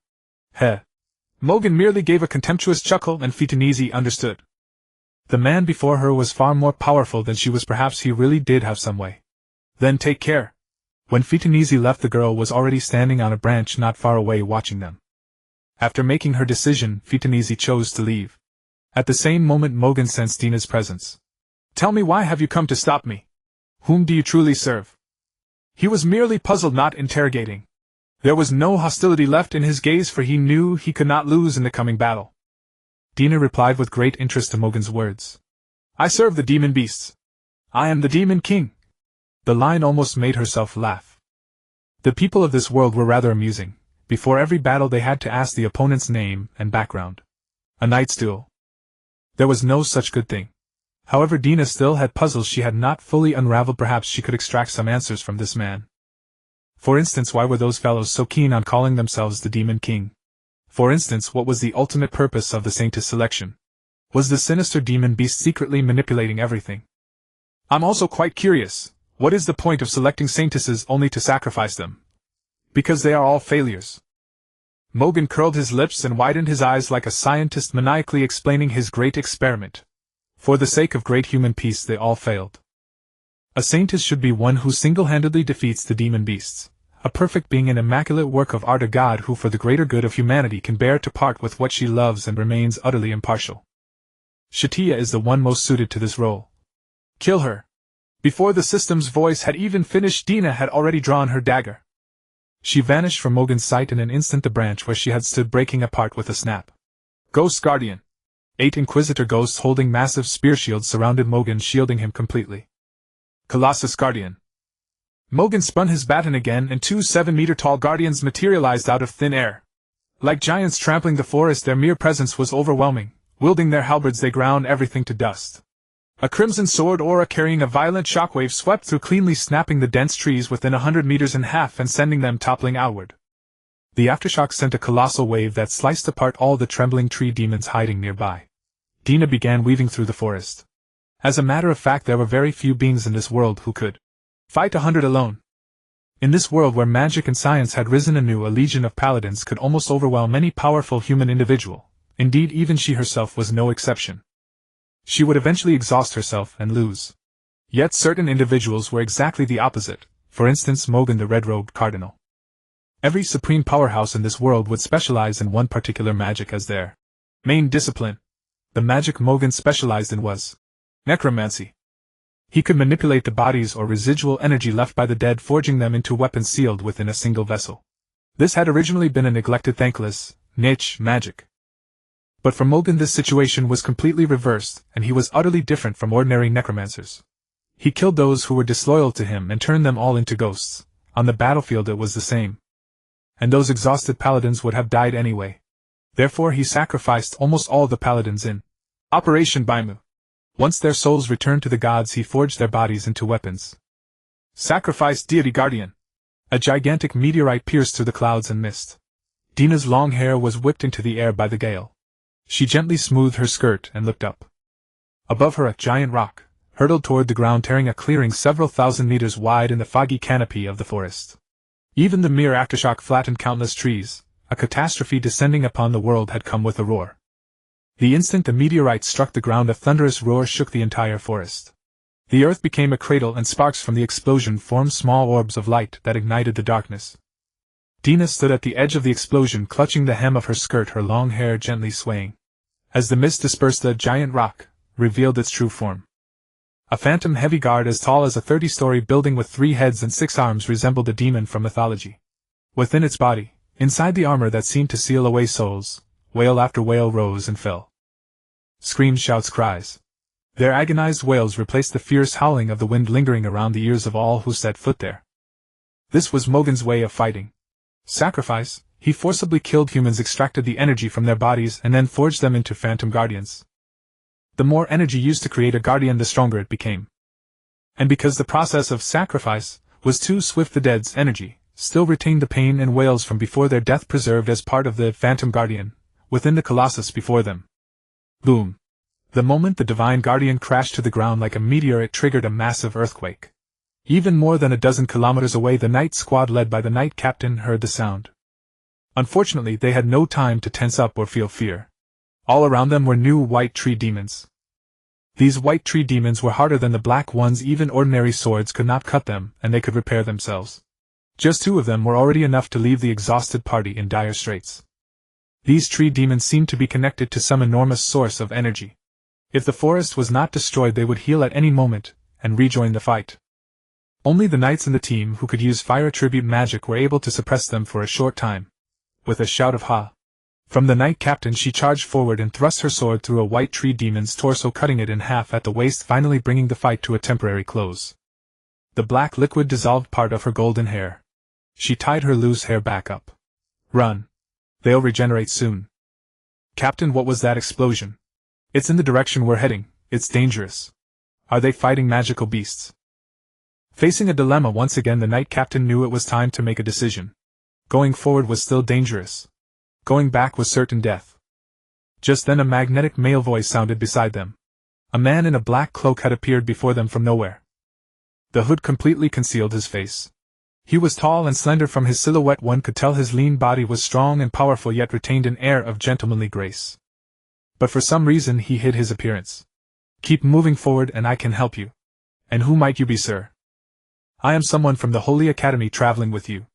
Heh. Mogan merely gave a contemptuous chuckle, and Fitanese understood. The man before her was far more powerful than she was. Perhaps he really did have some way. Then take care. When Fitanese left, the girl was already standing on a branch not far away, watching them. After making her decision, Fitanese chose to leave. At the same moment Mogan sensed Dina's presence. Tell me, why have you come to stop me? Whom do you truly serve? He was merely puzzled, not interrogating. There was no hostility left in his gaze, for he knew he could not lose in the coming battle. Dina replied with great interest to Mogan's words. I serve the demon beasts. I am the Demon King. The line almost made herself laugh. The people of this world were rather amusing. Before every battle they had to ask the opponent's name and background. A knight's duel. There was no such good thing. However, Dina still had puzzles she had not fully unraveled. Perhaps she could extract some answers from this man. For instance, why were those fellows so keen on calling themselves the Demon King? For instance, what was the ultimate purpose of the Saintess selection? Was the sinister demon beast secretly manipulating everything? I'm also quite curious, what is the point of selecting Saintesses only to sacrifice them? Because they are all failures. Mogan curled his lips and widened his eyes like a scientist maniacally explaining his great experiment. For the sake of great human peace they all failed. A Saintess should be one who single-handedly defeats the demon beasts. A perfect being, an immaculate work of art, a god who for the greater good of humanity can bear to part with what she loves and remains utterly impartial. Satya is the one most suited to this role. Kill her. Before the system's voice had even finished, Dina had already drawn her dagger. She vanished from Mogan's sight in an instant, the branch where she had stood breaking apart with a snap. Ghost Guardian. 8 Inquisitor ghosts holding massive spear shields surrounded Mogan, shielding him completely. Colossus Guardian. Mogan spun his baton again, and 2 7-meter-tall guardians materialized out of thin air. Like giants trampling the forest, their mere presence was overwhelming. Wielding their halberds, they ground everything to dust. A crimson sword aura carrying a violent shockwave swept through, cleanly snapping the dense trees within 100 meters in half and sending them toppling outward. The aftershock sent a colossal wave that sliced apart all the trembling tree demons hiding nearby. Dina began weaving through the forest. As a matter of fact, there were very few beings in this world who could fight 100 alone. In this world where magic and science had risen anew, a legion of paladins could almost overwhelm any powerful human individual. Indeed, even she herself was no exception. She would eventually exhaust herself and lose. Yet certain individuals were exactly the opposite, for instance Mogan the red-robed cardinal. Every supreme powerhouse in this world would specialize in one particular magic as their main discipline. The magic Mogan specialized in was necromancy. He could manipulate the bodies or residual energy left by the dead, forging them into weapons sealed within a single vessel. This had originally been a neglected, thankless, niche magic. But for Mogan this situation was completely reversed, and he was utterly different from ordinary necromancers. He killed those who were disloyal to him and turned them all into ghosts. On the battlefield it was the same. And those exhausted paladins would have died anyway. Therefore he sacrificed almost all the paladins in Operation Baimu. Once their souls returned to the gods, he forged their bodies into weapons. Sacrifice Deity Guardian. A gigantic meteorite pierced through the clouds and mist. Dina's long hair was whipped into the air by the gale. She gently smoothed her skirt and looked up. Above her a giant rock hurtled toward the ground, tearing a clearing several thousand meters wide in the foggy canopy of the forest. Even the mere aftershock flattened countless trees. A catastrophe descending upon the world had come with a roar. The instant the meteorite struck the ground, a thunderous roar shook the entire forest. The earth became a cradle, and sparks from the explosion formed small orbs of light that ignited the darkness. Dina stood at the edge of the explosion, clutching the hem of her skirt, her long hair gently swaying. As the mist dispersed, the giant rock revealed its true form. A phantom heavy guard as tall as a 30-story building with 3 heads and 6 arms resembled a demon from mythology. Within its body, inside the armor that seemed to seal away souls, wail after wail rose and fell. Screams, shouts, cries. Their agonized wails replaced the fierce howling of the wind lingering around the ears of all who set foot there. This was Mogan's way of fighting. Sacrifice. He forcibly killed humans, extracted the energy from their bodies, and then forged them into phantom guardians. The more energy used to create a guardian, the stronger it became. And because the process of sacrifice was too swift, the dead's energy still retained the pain and wails from before their death, preserved as part of the phantom guardian within the colossus before them. Boom! The moment the divine guardian crashed to the ground like a meteor, it triggered a massive earthquake. Even more than a dozen kilometers away, the night squad led by the night captain heard the sound. Unfortunately, they had no time to tense up or feel fear. All around them were new white tree demons. These white tree demons were harder than the black ones. Even ordinary swords could not cut them, and they could repair themselves. Just 2 of them were already enough to leave the exhausted party in dire straits. These tree demons seemed to be connected to some enormous source of energy. If the forest was not destroyed, they would heal at any moment and rejoin the fight. Only the knights in the team who could use fire attribute magic were able to suppress them for a short time. With a shout of "Ha!" from the knight captain, she charged forward and thrust her sword through a white tree demon's torso, cutting it in half at the waist, finally bringing the fight to a temporary close. The black liquid dissolved part of her golden hair. She tied her loose hair back up. "Run. They'll regenerate soon." "Captain, what was that explosion?" "It's in the direction we're heading. It's dangerous." "Are they fighting magical beasts?" Facing a dilemma once again, the knight captain knew it was time to make a decision. Going forward was still dangerous. Going back was certain death. Just then a magnetic male voice sounded beside them. A man in a black cloak had appeared before them from nowhere. The hood completely concealed his face. He was tall and slender. From his silhouette one could tell his lean body was strong and powerful, yet retained an air of gentlemanly grace. But for some reason he hid his appearance. "Keep moving forward and I can help you." "And who might you be, sir?" "I am someone from the Holy Academy traveling with you.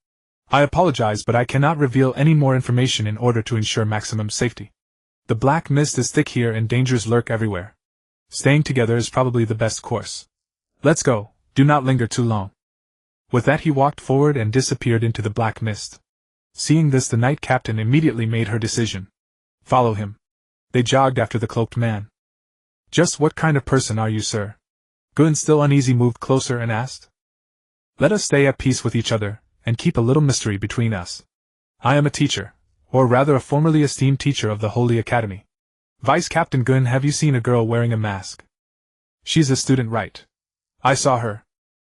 I apologize, but I cannot reveal any more information in order to ensure maximum safety. The black mist is thick here and dangers lurk everywhere. Staying together is probably the best course. Let's go, do not linger too long." With that he walked forward and disappeared into the black mist. Seeing this, the knight captain immediately made her decision. "Follow him." They jogged after the cloaked man. "Just what kind of person are you, sir?" Gun, still uneasy, moved closer and asked. "Let us stay at peace with each other, and keep a little mystery between us. I am a teacher, or rather a formerly esteemed teacher of the Holy Academy." "Vice Captain Gun, have you seen a girl wearing a mask?" "She's a student, right? I saw her.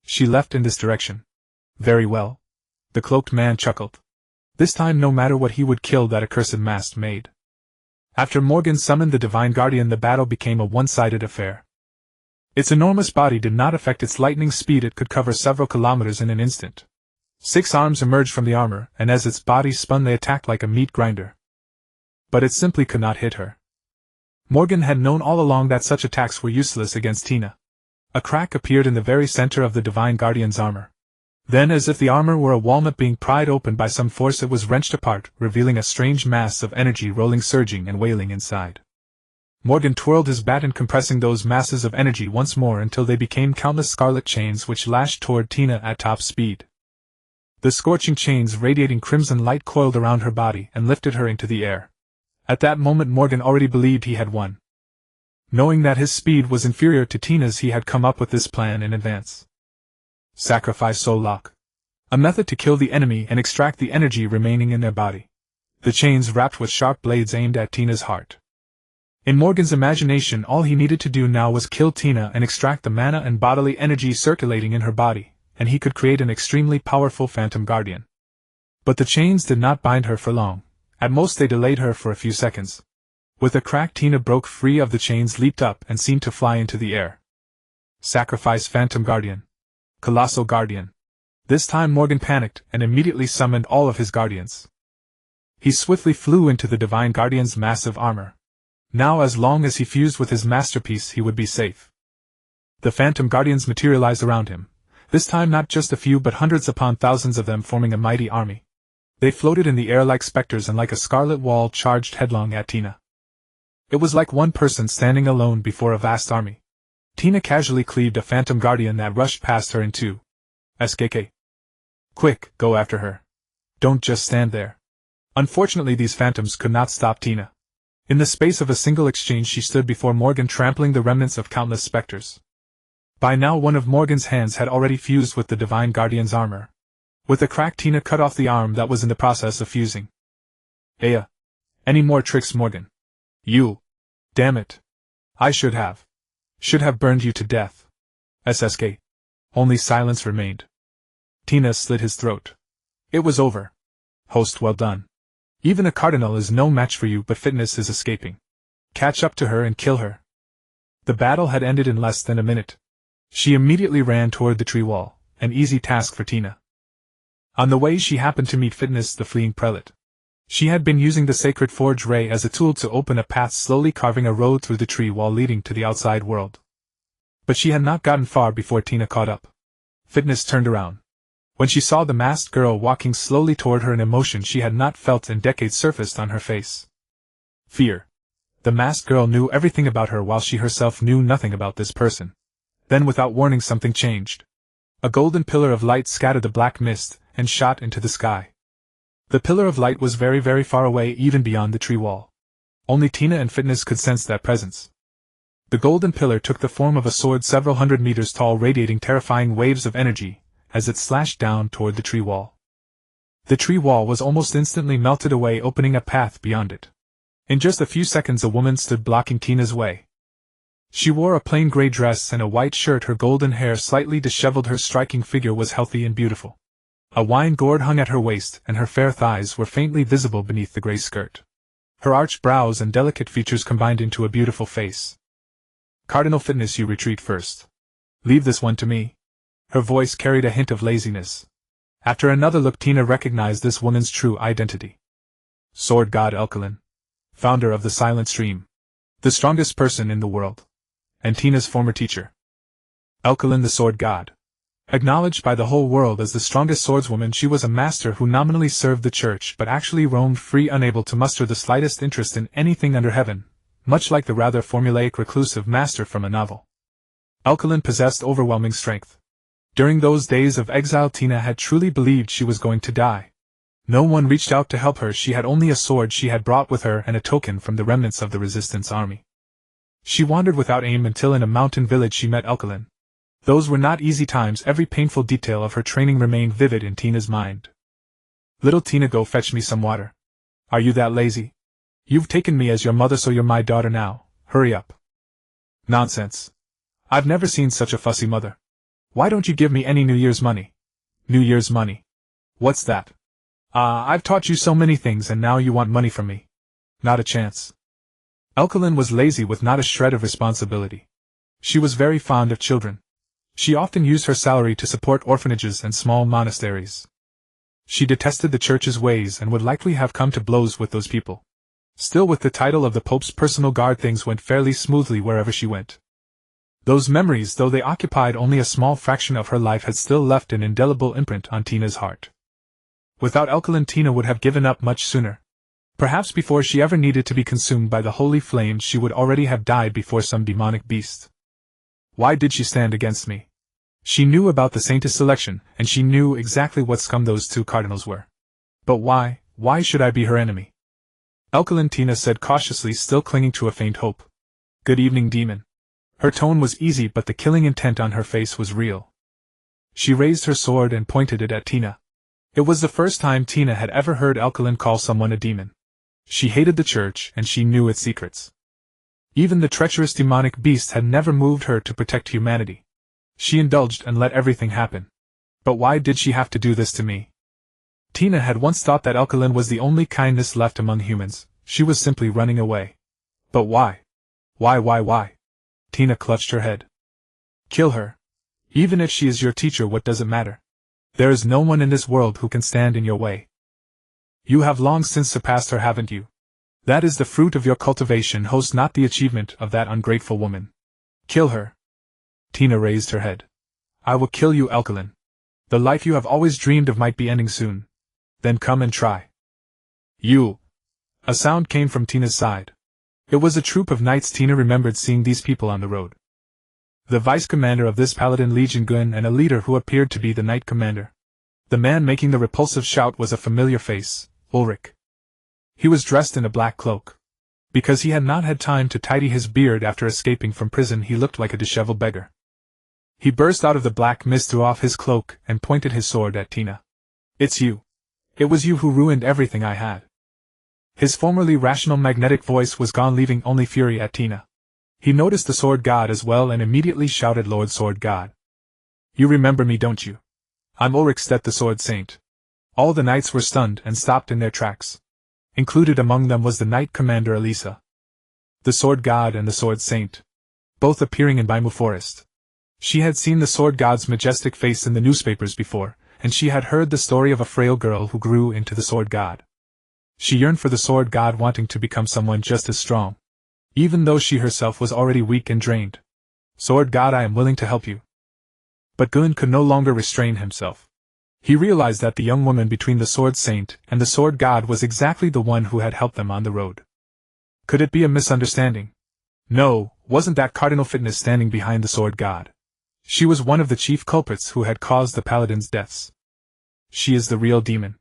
She left in this direction." "Very well." The cloaked man chuckled. This time no matter what he would kill that accursed masked maid. After Morgan summoned the Divine Guardian, the battle became a one-sided affair. Its enormous body did not affect its lightning speed. It could cover several kilometers in an instant. 6 arms emerged from the armor, and as its body spun they attacked like a meat grinder. But it simply could not hit her. Morgan had known all along that such attacks were useless against Tina. A crack appeared in the very center of the Divine Guardian's armor. Then, as if the armor were a walnut being pried open by some force, it was wrenched apart, revealing a strange mass of energy rolling, surging, and wailing inside. Morgan twirled his bat, compressing those masses of energy once more until they became countless scarlet chains which lashed toward Tina at top speed. The scorching chains radiating crimson light coiled around her body and lifted her into the air. At that moment Morgan already believed he had won. Knowing that his speed was inferior to Tina's, he had come up with this plan in advance. Sacrifice soul lock. A method to kill the enemy and extract the energy remaining in their body. The chains wrapped with sharp blades aimed at Tina's heart. In Morgan's imagination, all he needed to do now was kill Tina and extract the mana and bodily energy circulating in her body, and he could create an extremely powerful Phantom Guardian. But the chains did not bind her for long. At most they delayed her for a few seconds. With a crack, Tina broke free of the chains, leaped up, and seemed to fly into the air. Sacrifice Phantom Guardian. Colossal Guardian. This time Morgan panicked and immediately summoned all of his guardians. He swiftly flew into the Divine Guardian's massive armor. Now, as long as he fused with his masterpiece, he would be safe. The Phantom Guardians materialized around him, this time not just a few but hundreds upon thousands of them, forming a mighty army. They floated in the air like specters and like a scarlet wall charged headlong at Tina. It was like one person standing alone before a vast army. Tina casually cleaved a Phantom Guardian that rushed past her in two. SKK. Quick, go after her. Don't just stand there. Unfortunately, these phantoms could not stop Tina. In the space of a single exchange, she stood before Morgan, trampling the remnants of countless specters. By now one of Morgan's hands had already fused with the Divine Guardian's armor. With a crack, Tina cut off the arm that was in the process of fusing. Aya. Any more tricks, Morgan? You. Damn it. I should have burned you to death. SSK. Only silence remained. Tina slit his throat. It was over. Host, well done. Even a cardinal is no match for you, but fitness is escaping. Catch up to her and kill her. The battle had ended in less than a minute. She immediately ran toward the tree wall, an easy task for Tina. On the way she happened to meet Fitness, the fleeing prelate. She had been using the sacred forge ray as a tool to open a path, slowly carving a road through the tree wall leading to the outside world. But she had not gotten far before Tina caught up. Fitness turned around. When she saw the masked girl walking slowly toward her, an emotion she had not felt in decades surfaced on her face. Fear. The masked girl knew everything about her while she herself knew nothing about this person. Then, without warning, something changed. A golden pillar of light scattered the black mist and shot into the sky. The pillar of light was very, very far away, even beyond the tree wall. Only Tina and Fitness could sense that presence. The golden pillar took the form of a sword several hundred meters tall, radiating terrifying waves of energy as it slashed down toward the tree wall. The tree wall was almost instantly melted away, opening a path beyond it. In just a few seconds a woman stood blocking Tina's way. She wore a plain gray dress and a white shirt, her golden hair slightly disheveled, her striking figure was healthy and beautiful. A wine gourd hung at her waist, and her fair thighs were faintly visible beneath the gray skirt. Her arched brows and delicate features combined into a beautiful face. Cardinal Fitness, you retreat first. Leave this one to me. Her voice carried a hint of laziness. After another look, Tina recognized this woman's true identity. Sword God Elkalin, founder of the Silent Stream. The strongest person in the world. And Tina's former teacher. Elkalin, the Sword God. Acknowledged by the whole world as the strongest swordswoman, she was a master who nominally served the church but actually roamed free, unable to muster the slightest interest in anything under heaven, much like the rather formulaic reclusive master from a novel. Elkalin possessed overwhelming strength. During those days of exile, Tina had truly believed she was going to die. No one reached out to help her. She had only a sword she had brought with her and a token from the remnants of the resistance army. She wandered without aim until in a mountain village she met Elkalin. Those were not easy times. Every painful detail of her training remained vivid in Tina's mind. Little Tina, go fetch me some water. Are you that lazy? You've taken me as your mother, so you're my daughter now. Hurry up. Nonsense. I've never seen such a fussy mother. Why don't you give me any New Year's money? New Year's money? What's that? I've taught you so many things and now you want money from me. Not a chance. Elkelin was lazy with not a shred of responsibility. She was very fond of children. She often used her salary to support orphanages and small monasteries. She detested the church's ways and would likely have come to blows with those people. Still, with the title of the Pope's personal guard, things went fairly smoothly wherever she went. Those memories, though they occupied only a small fraction of her life, had still left an indelible imprint on Tina's heart. Without Elkelin, Tina would have given up much sooner. Perhaps before she ever needed to be consumed by the holy flames, she would already have died before some demonic beast. Why did she stand against me? She knew about the Saintess selection, and she knew exactly what scum those two cardinals were. But why should I be her enemy? Elkelin, Tina said cautiously, still clinging to a faint hope. Good evening, demon. Her tone was easy, but the killing intent on her face was real. She raised her sword and pointed it at Tina. It was the first time Tina had ever heard Elkelin call someone a demon. She hated the church, and she knew its secrets. Even the treacherous demonic beast had never moved her to protect humanity. She indulged and let everything happen. But why did she have to do this to me? Tina had once thought that Elkelin was the only kindness left among humans. She was simply running away. But why? Why? Tina clutched her head. Kill her. Even if she is your teacher, what does it matter? There is no one in this world who can stand in your way. You have long since surpassed her, haven't you? That is the fruit of your cultivation, host, not the achievement of that ungrateful woman. Kill her. Tina raised her head. I will kill you, Elkelin. The life you have always dreamed of might be ending soon. Then come and try. You. A sound came from Tina's side. It was a troop of knights. Tina remembered seeing these people on the road. The vice-commander of this paladin legion, Gun, and a leader who appeared to be the knight commander. The man making the repulsive shout was a familiar face, Ulrich. He was dressed in a black cloak. Because he had not had time to tidy his beard after escaping from prison, he looked like a disheveled beggar. He burst out of the black mist, threw off his cloak, and pointed his sword at Tina. It's you. It was you who ruined everything I had. His formerly rational magnetic voice was gone, leaving only fury at Tina. He noticed the sword god as well and immediately shouted, Lord Sword God. You remember me, don't you? I'm Ulrich Stedt, the Sword Saint. All the knights were stunned and stopped in their tracks. Included among them was the knight commander Elisa. The Sword God and the Sword Saint. Both appearing in Baimu Forest. She had seen the Sword God's majestic face in the newspapers before, and she had heard the story of a frail girl who grew into the Sword God. She yearned for the Sword God, wanting to become someone just as strong. Even though she herself was already weak and drained. Sword God, I am willing to help you. But Gun could no longer restrain himself. He realized that the young woman between the Sword Saint and the Sword God was exactly the one who had helped them on the road. Could it be a misunderstanding? No, wasn't that Cardinal Fitness standing behind the Sword God? She was one of the chief culprits who had caused the paladins' deaths. She is the real demon.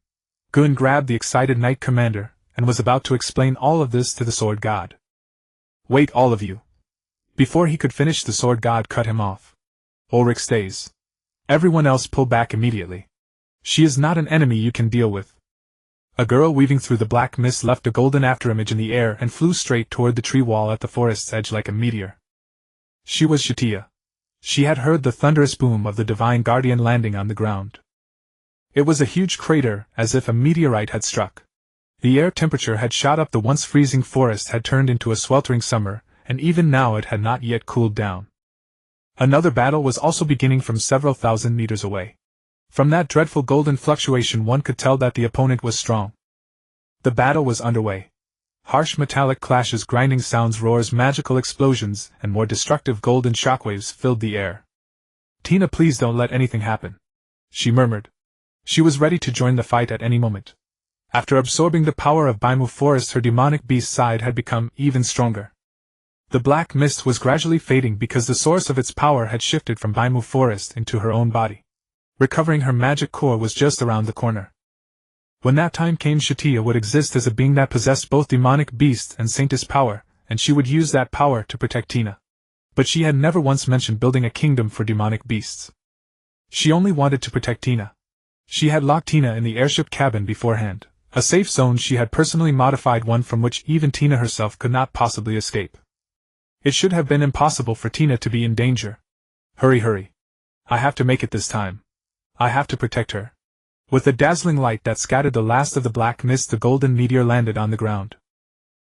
Gun grabbed the excited knight commander, and was about to explain all of this to the Sword God. Wait, all of you. Before he could finish, the Sword God cut him off. Ulrich stays. Everyone else pull back immediately. She is not an enemy you can deal with. A girl weaving through the black mist left a golden afterimage in the air and flew straight toward the tree wall at the forest's edge like a meteor. She was Satya. She had heard the thunderous boom of the divine guardian landing on the ground. It was a huge crater, as if a meteorite had struck. The air temperature had shot up, the once freezing forest had turned into a sweltering summer, and even now it had not yet cooled down. Another battle was also beginning from several thousand meters away. From that dreadful golden fluctuation one could tell that the opponent was strong. The battle was underway. Harsh metallic clashes, grinding sounds, roars, magical explosions, and more destructive golden shockwaves filled the air. Tina, please don't let anything happen, she murmured. She was ready to join the fight at any moment. After absorbing the power of Baimu Forest, her demonic beast side had become even stronger. The black mist was gradually fading because the source of its power had shifted from Baimu Forest into her own body. Recovering her magic core was just around the corner. When that time came, Satya would exist as a being that possessed both demonic beast and saintess power, and she would use that power to protect Tina. But she had never once mentioned building a kingdom for demonic beasts. She only wanted to protect Tina. She had locked Tina in the airship cabin beforehand, a safe zone she had personally modified, one from which even Tina herself could not possibly escape. It should have been impossible for Tina to be in danger. Hurry. I have to make it this time. I have to protect her. With a dazzling light that scattered the last of the black mist, the golden meteor landed on the ground.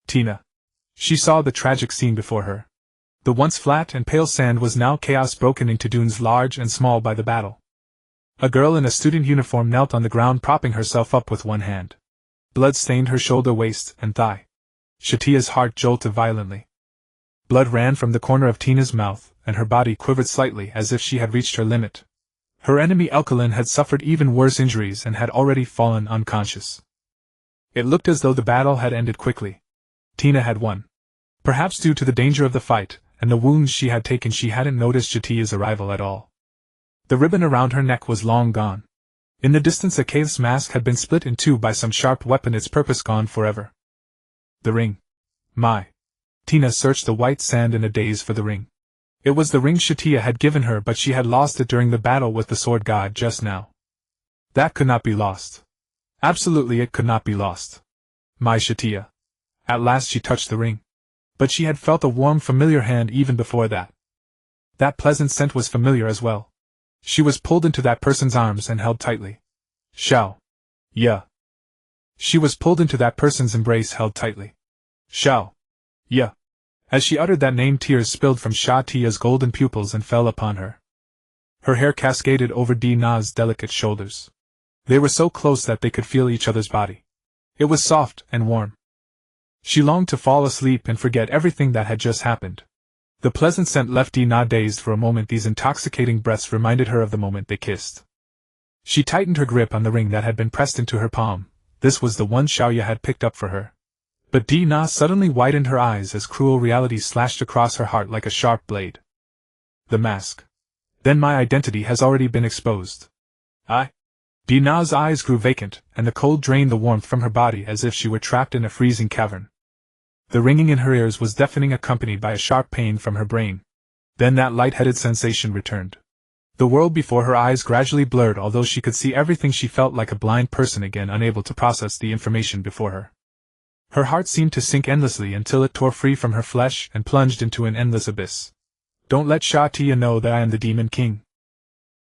Tina. She saw the tragic scene before her. The once flat and pale sand was now chaos, broken into dunes large and small by the battle. A girl in a student uniform knelt on the ground, propping herself up with one hand. Blood stained her shoulder, waist, and thigh. Satya's heart jolted violently. Blood ran from the corner of Tina's mouth, and her body quivered slightly as if she had reached her limit. Her enemy Alkaline had suffered even worse injuries and had already fallen unconscious. It looked as though the battle had ended quickly. Tina had won. Perhaps due to the danger of the fight, and the wounds she had taken, she hadn't noticed Satya's arrival at all. The ribbon around her neck was long gone. In the distance a chaos mask had been split in two by some sharp weapon, its purpose gone forever. The ring. My. Tina searched the white sand in a daze for the ring. It was the ring Satya had given her, but she had lost it during the battle with the sword god just now. That could not be lost. Absolutely it could not be lost. My Satya. At last she touched the ring. But she had felt a warm, familiar hand even before that. That pleasant scent was familiar as well. She was pulled into that person's arms and held tightly. Shao. Yeah. She was pulled into that person's embrace, held tightly. Shao. Yeah. As she uttered that name, tears spilled from Satya's golden pupils and fell upon her. Her hair cascaded over Dina's delicate shoulders. They were so close that they could feel each other's body. It was soft and warm. She longed to fall asleep and forget everything that had just happened. The pleasant scent left Dina dazed for a moment. These intoxicating breaths reminded her of the moment they kissed. She tightened her grip on the ring that had been pressed into her palm. This was the one Xiaoya had picked up for her. But Dina suddenly widened her eyes as cruel reality slashed across her heart like a sharp blade. The mask. Then my identity has already been exposed. Dina's eyes grew vacant, and the cold drained the warmth from her body as if she were trapped in a freezing cavern. The ringing in her ears was deafening, accompanied by a sharp pain from her brain. Then that light-headed sensation returned. The world before her eyes gradually blurred. Although she could see everything, she felt like a blind person again, unable to process the information before her. Her heart seemed to sink endlessly until it tore free from her flesh and plunged into an endless abyss. Don't let Satya know that I am the Demon King.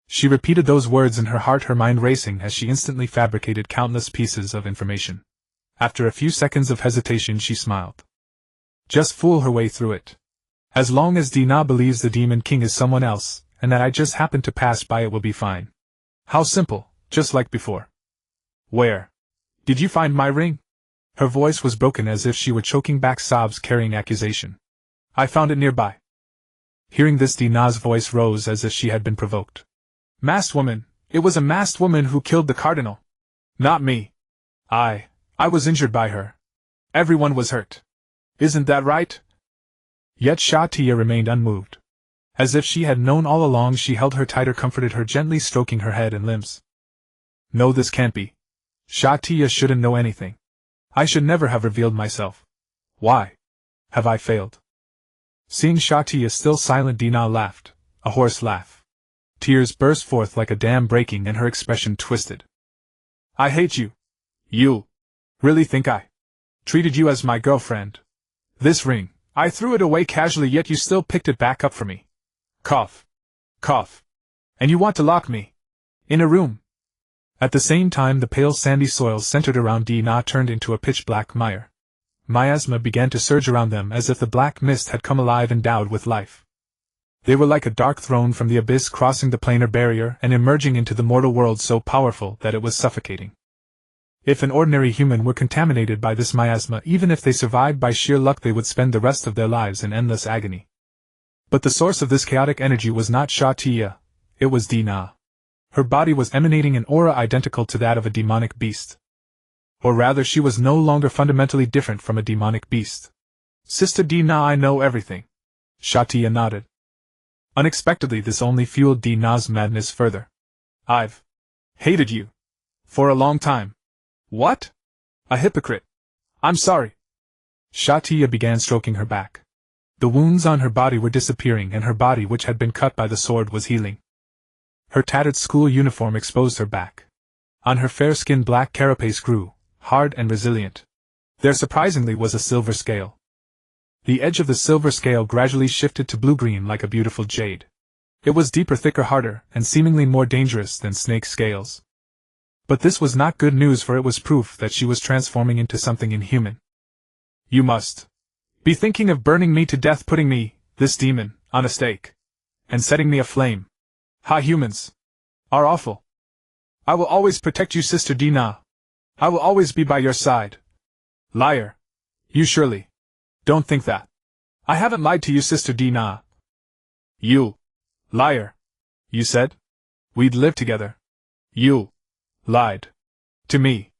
She repeated those words in her heart, her mind racing as she instantly fabricated countless pieces of information. After a few seconds of hesitation, she smiled. Just fool her way through it. As long as Dina believes the Demon King is someone else, and that I just happened to pass by, it will be fine. How simple, just like before. Where did you find my ring? Her voice was broken as if she were choking back sobs carrying accusation. I found it nearby. Hearing this, Dina's voice rose as if she had been provoked. Masked woman, it was a masked woman who killed the cardinal. Not me. I was injured by her. Everyone was hurt. Isn't that right? Yet Satya remained unmoved. As if she had known all along, she held her tighter, comforted her, gently stroking her head and limbs. No, this can't be. Satya shouldn't know anything. I should never have revealed myself. Why have I failed? Seeing Satya still silent, Dina laughed, a hoarse laugh. Tears burst forth like a dam breaking, and her expression twisted. I hate you. You really think I treated you as my girlfriend? This ring, I threw it away casually, yet you still picked it back up for me. Cough. Cough. And you want to lock me in a room. At the same time, the pale sandy soil centered around Dina turned into a pitch-black mire. Miasma began to surge around them as if the black mist had come alive, endowed with life. They were like a dark throne from the abyss, crossing the planar barrier and emerging into the mortal world, so powerful that it was suffocating. If an ordinary human were contaminated by this miasma, even if they survived by sheer luck, they would spend the rest of their lives in endless agony. But the source of this chaotic energy was not Satya, it was Dina. Her body was emanating an aura identical to that of a demonic beast. Or rather, she was no longer fundamentally different from a demonic beast. Sister Dina, I know everything. Satya nodded. Unexpectedly, this only fueled Dina's madness further. I've hated you for a long time. What? A hypocrite. I'm sorry. Satya began stroking her back. The wounds on her body were disappearing, and her body, which had been cut by the sword, was healing. Her tattered school uniform exposed her back. On her fair skin, black carapace grew, hard and resilient. There surprisingly was a silver scale. The edge of the silver scale gradually shifted to blue-green like a beautiful jade. It was deeper, thicker, harder, and seemingly more dangerous than snake scales. But this was not good news, for it was proof that she was transforming into something inhuman. You must be thinking of burning me to death, putting me, this demon, on a stake, and setting me aflame. Ha, humans are awful. I will always protect you, Sister Dina. I will always be by your side. Liar. You surely don't think that. I haven't lied to you, Sister Dina. You liar. You said we'd live together. You lied to me.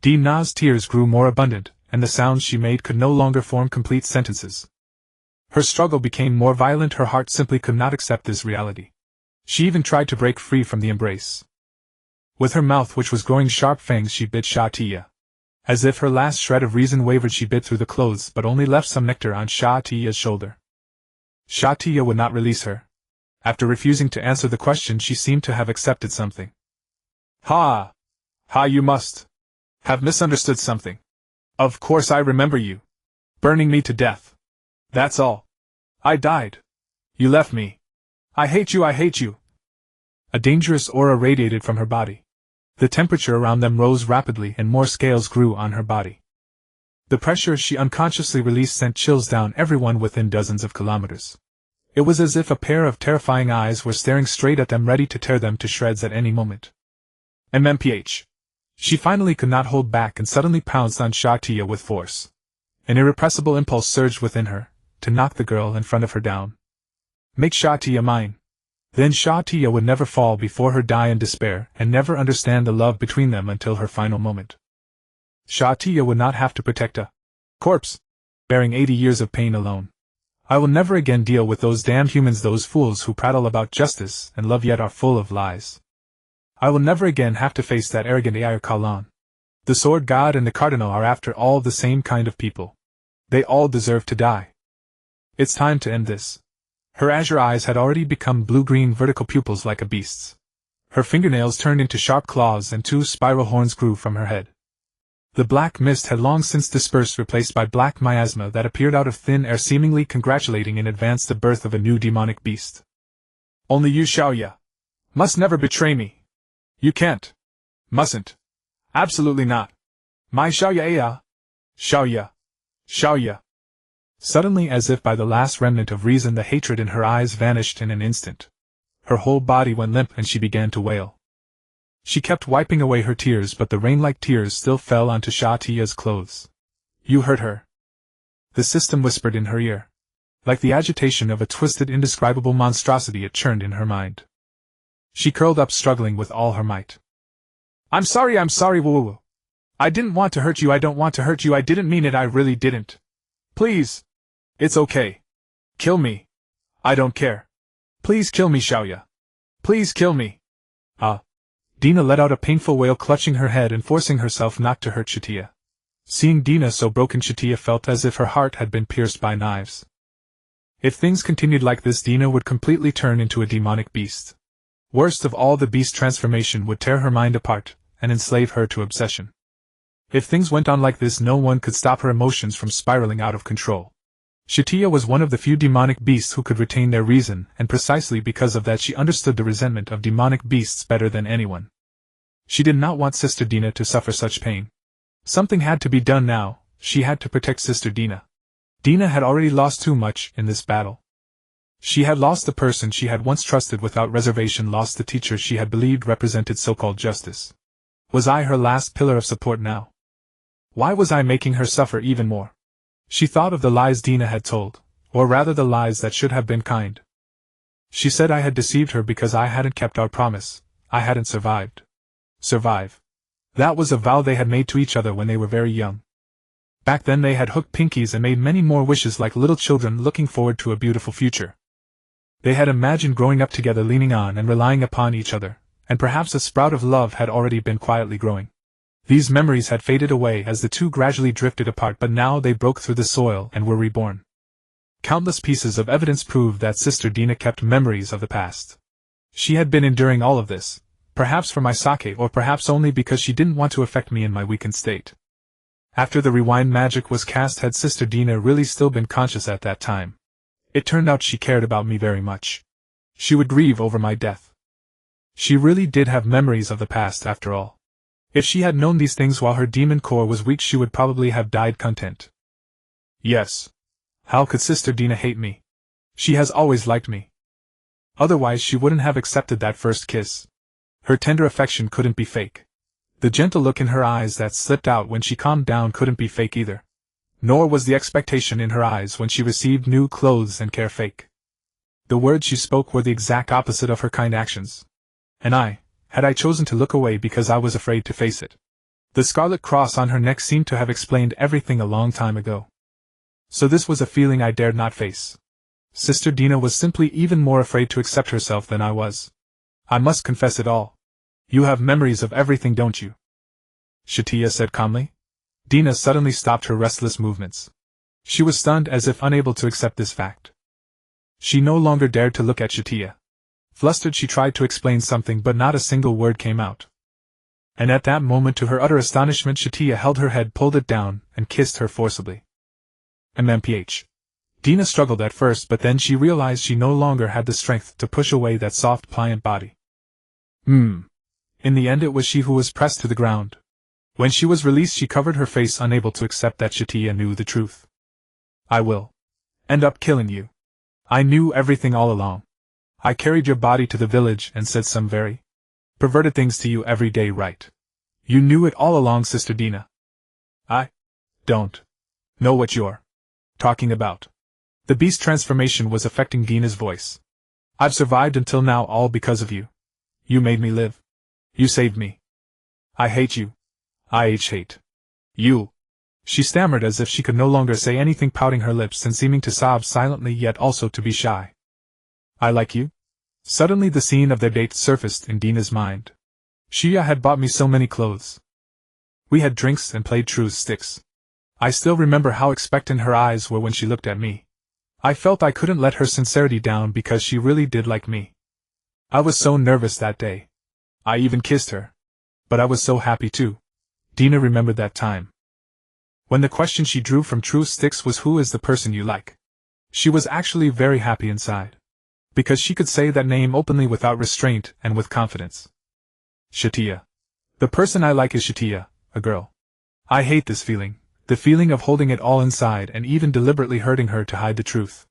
Dina's tears grew more abundant, and the sounds she made could no longer form complete sentences. Her struggle became more violent. Her heart simply could not accept this reality. She even tried to break free from the embrace. With her mouth, which was growing sharp fangs, she bit Satya. As if her last shred of reason wavered, she bit through the clothes, but only left some nectar on Satya's shoulder. Satya would not release her. After refusing to answer the question, she seemed to have accepted something. Ha! Ha, you must have misunderstood something. Of course I remember you. Burning me to death. That's all. I died. You left me. I hate you, I hate you. A dangerous aura radiated from her body. The temperature around them rose rapidly, and more scales grew on her body. The pressure she unconsciously released sent chills down everyone within dozens of kilometers. It was as if a pair of terrifying eyes were staring straight at them, ready to tear them to shreds at any moment. MMPH. She finally could not hold back and suddenly pounced on Satya with force. An irrepressible impulse surged within her, to knock the girl in front of her down. Make Satya mine. Then Satya would never fall before her, die in despair, and never understand the love between them until her final moment. Satya would not have to protect a corpse, bearing 80 years of pain alone. I will never again deal with those damned humans, those fools who prattle about justice and love yet are full of lies. I will never again have to face that arrogant Ayar Kalan. The Sword God and the Cardinal are after all the same kind of people. They all deserve to die. It's time to end this. Her azure eyes had already become blue-green vertical pupils like a beast's. Her fingernails turned into sharp claws, and 2 spiral horns grew from her head. The black mist had long since dispersed, replaced by black miasma that appeared out of thin air, seemingly congratulating in advance the birth of a new demonic beast. Only you, Satya, must never betray me. You can't. Mustn't. Absolutely not. My Satya. Satya. Satya. Suddenly, as if by the last remnant of reason, the hatred in her eyes vanished in an instant. Her whole body went limp and she began to wail. She kept wiping away her tears, but the rain-like tears still fell onto Satya's clothes. You hurt her. The system whispered in her ear. Like the agitation of a twisted, indescribable monstrosity, it churned in her mind. She curled up, struggling with all her might. I'm sorry, woo-woo. I didn't want to hurt you, I don't want to hurt you, I didn't mean it, I really didn't. Please. It's okay. Kill me. I don't care. Please kill me, Satya. Please kill me. Dina let out a painful wail, clutching her head and forcing herself not to hurt Satya. Seeing Dina so broken, Satya felt as if her heart had been pierced by knives. If things continued like this, Dina would completely turn into a demonic beast. Worst of all, the beast transformation would tear her mind apart and enslave her to obsession. If things went on like this, no one could stop her emotions from spiraling out of control. Satya was one of the few demonic beasts who could retain their reason, and precisely because of that she understood the resentment of demonic beasts better than anyone. She did not want Sister Dina to suffer such pain. Something had to be done now. She had to protect Sister Dina. Dina had already lost too much in this battle. She had lost the person she had once trusted without reservation, lost the teacher she had believed represented so-called justice. Was I her last pillar of support now? Why was I making her suffer even more? She thought of the lies Dina had told, or rather the lies that should have been kind. She said I had deceived her because I hadn't kept our promise. I hadn't survived. Survive. That was a vow they had made to each other when they were very young. Back then they had hooked pinkies and made many more wishes like little children looking forward to a beautiful future. They had imagined growing up together, leaning on and relying upon each other, and perhaps a sprout of love had already been quietly growing. These memories had faded away as the two gradually drifted apart, but now they broke through the soil and were reborn. Countless pieces of evidence proved that Sister Dina kept memories of the past. She had been enduring all of this, perhaps for my sake, or perhaps only because she didn't want to affect me in my weakened state. After the rewind magic was cast, had Sister Dina really still been conscious at that time? It turned out she cared about me very much. She would grieve over my death. She really did have memories of the past after all. If she had known these things while her demon core was weak, she would probably have died content. Yes. How could Sister Dina hate me? She has always liked me. Otherwise she wouldn't have accepted that first kiss. Her tender affection couldn't be fake. The gentle look in her eyes that slipped out when she calmed down couldn't be fake either. Nor was the expectation in her eyes when she received new clothes and care fake. The words she spoke were the exact opposite of her kind actions. And had I chosen to look away because I was afraid to face it. The scarlet cross on her neck seemed to have explained everything a long time ago. So this was a feeling I dared not face. Sister Dina was simply even more afraid to accept herself than I was. I must confess it all. You have memories of everything, don't you? Satya said calmly. Dina suddenly stopped her restless movements. She was stunned, as if unable to accept this fact. She no longer dared to look at Satya. Flustered, she tried to explain something, but not a single word came out. And at that moment, to her utter astonishment, Satya held her head, pulled it down, and kissed her forcibly. MMPH. Dina struggled at first, but then she realized she no longer had the strength to push away that soft, pliant body. In the end, it was she who was pressed to the ground. When she was released, she covered her face, unable to accept that Satya knew the truth. I will end up killing you. I knew everything all along. I carried your body to the village and said some very perverted things to you every day, right? You knew it all along, Sister Dina. I don't know what you're talking about. The beast transformation was affecting Dina's voice. I've survived until now all because of you. You made me live. You saved me. I hate you. I hate you. She stammered as if she could no longer say anything, pouting her lips and seeming to sob silently, yet also to be shy. I like you? Suddenly the scene of their date surfaced in Dina's mind. Shia had bought me so many clothes. We had drinks and played truth sticks. I still remember how expectant her eyes were when she looked at me. I felt I couldn't let her sincerity down because she really did like me. I was so nervous that day. I even kissed her. But I was so happy too. Dina remembered that time. When the question she drew from truth sticks was, who is the person you like? She was actually very happy inside. Because she could say that name openly without restraint and with confidence. Satya. The person I like is Satya, a girl. I hate this feeling, the feeling of holding it all inside and even deliberately hurting her to hide the truth.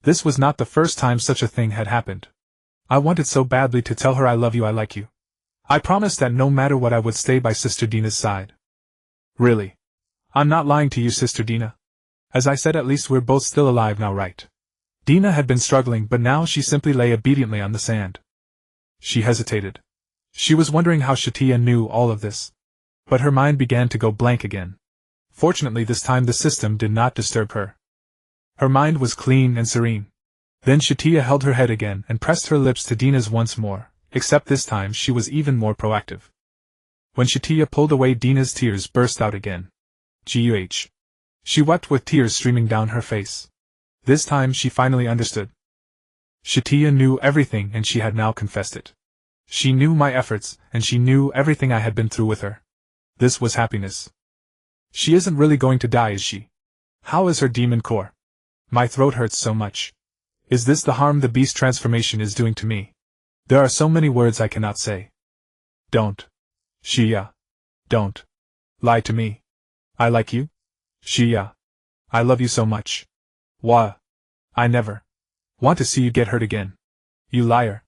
This was not the first time such a thing had happened. I wanted so badly to tell her I love you, I like you. I promised that no matter what I would stay by Sister Dina's side. Really? I'm not lying to you, Sister Dina. As I said, at least we're both still alive now, right? Dina had been struggling, but now she simply lay obediently on the sand. She hesitated. She was wondering how Satya knew all of this. But her mind began to go blank again. Fortunately, this time the system did not disturb her. Her mind was clean and serene. Then Satya held her head again and pressed her lips to Dina's once more, except this time she was even more proactive. When Satya pulled away, Dina's tears burst out again. Guh. She wept with tears streaming down her face. This time she finally understood. Satya knew everything and she had now confessed it. She knew my efforts, and she knew everything I had been through with her. This was happiness. She isn't really going to die, is she? How is her demon core? My throat hurts so much. Is this the harm the beast transformation is doing to me? There are so many words I cannot say. Don't. Shia. Don't. Lie to me. I like you. Shia. I love you so much. Wah. I never want to see you get hurt again. You liar.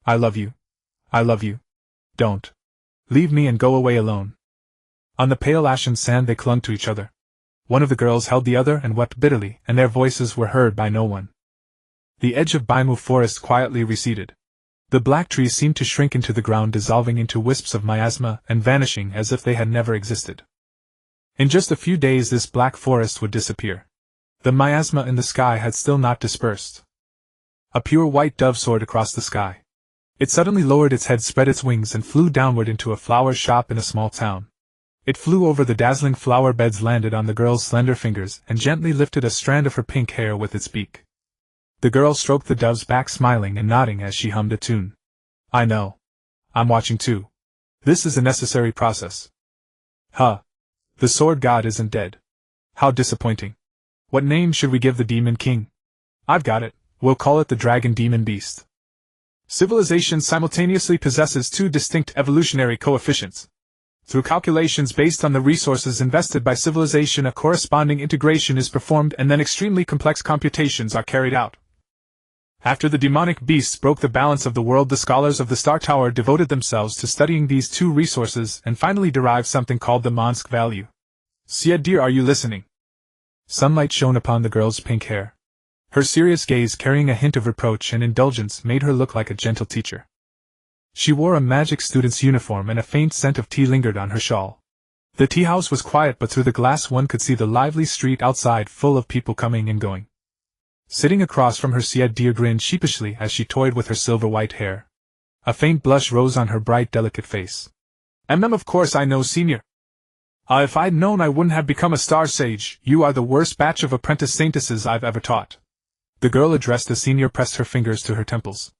I love you. I love you. Don't leave me and go away alone. On the pale ashen sand they clung to each other. One of the girls held the other and wept bitterly, and their voices were heard by no one. The edge of Baimu forest quietly receded. The black trees seemed to shrink into the ground, dissolving into wisps of miasma and vanishing as if they had never existed. In just a few days this black forest would disappear. The miasma in the sky had still not dispersed. A pure white dove soared across the sky. It suddenly lowered its head, spread its wings, and flew downward into a flower shop in a small town. It flew over the dazzling flower beds, landed on the girl's slender fingers, and gently lifted a strand of her pink hair with its beak. The girl stroked the dove's back, smiling and nodding as she hummed a tune. I know. I'm watching too. This is a necessary process. Huh. The sword god isn't dead. How disappointing. What name should we give the demon king? I've got it. We'll call it the dragon demon beast. Civilization simultaneously possesses two distinct evolutionary coefficients. Through calculations based on the resources invested by civilization, a corresponding integration is performed and then extremely complex computations are carried out. After the demonic beasts broke the balance of the world, the scholars of the Star Tower devoted themselves to studying these two resources and finally derived something called the Monsk value. Sia dear, are you listening? Sunlight shone upon the girl's pink hair. Her serious gaze, carrying a hint of reproach and indulgence, made her look like a gentle teacher. She wore a magic student's uniform and a faint scent of tea lingered on her shawl. The tea house was quiet, but through the glass one could see the lively street outside full of people coming and going. Sitting across from her, Sia dear grinned sheepishly as she toyed with her silver-white hair. A faint blush rose on her bright, delicate face. Of course I know, senior. If I'd known I wouldn't have become a star sage. You are the worst batch of apprentice saintesses I've ever taught. The girl addressed the senior pressed her fingers to her temples.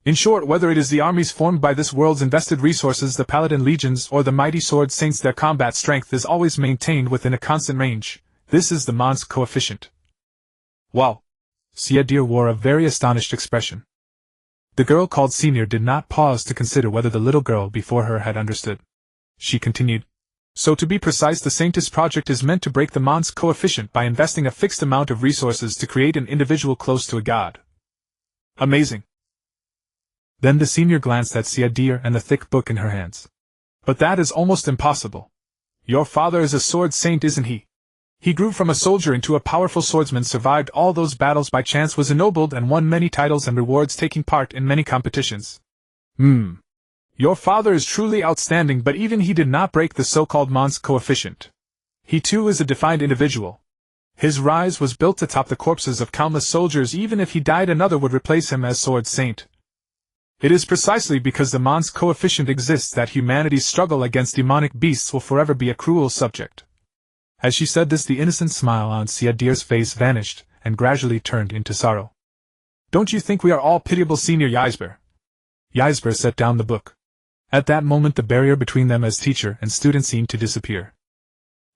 In short, whether it is the armies formed by this world's invested resources, the paladin legions, or the mighty sword saints, their combat strength is always maintained within a constant range. This is the Monsk coefficient. Wow! Sia dear wore a very astonished expression. The girl called senior did not pause to consider whether the little girl before her had understood. She continued. So to be precise, the Saintess project is meant to break the Monsk coefficient by investing a fixed amount of resources to create an individual close to a god. Amazing. Then the senior glanced at Sia dear and the thick book in her hands. But that is almost impossible. Your father is a sword saint, isn't he? He grew from a soldier into a powerful swordsman, survived all those battles by chance, was ennobled and won many titles and rewards, taking part in many competitions. Your father is truly outstanding, but even he did not break the so-called Monsk coefficient. He too is a defined individual. His rise was built atop the corpses of countless soldiers. Even if he died, another would replace him as sword saint. It is precisely because the Monsk coefficient exists that humanity's struggle against demonic beasts will forever be a cruel subject. As she said this, the innocent smile on Sia dear's face vanished and gradually turned into sorrow. Don't you think we are all pitiable, Senior Ysber? Ysber set down the book. At that moment the barrier between them as teacher and student seemed to disappear.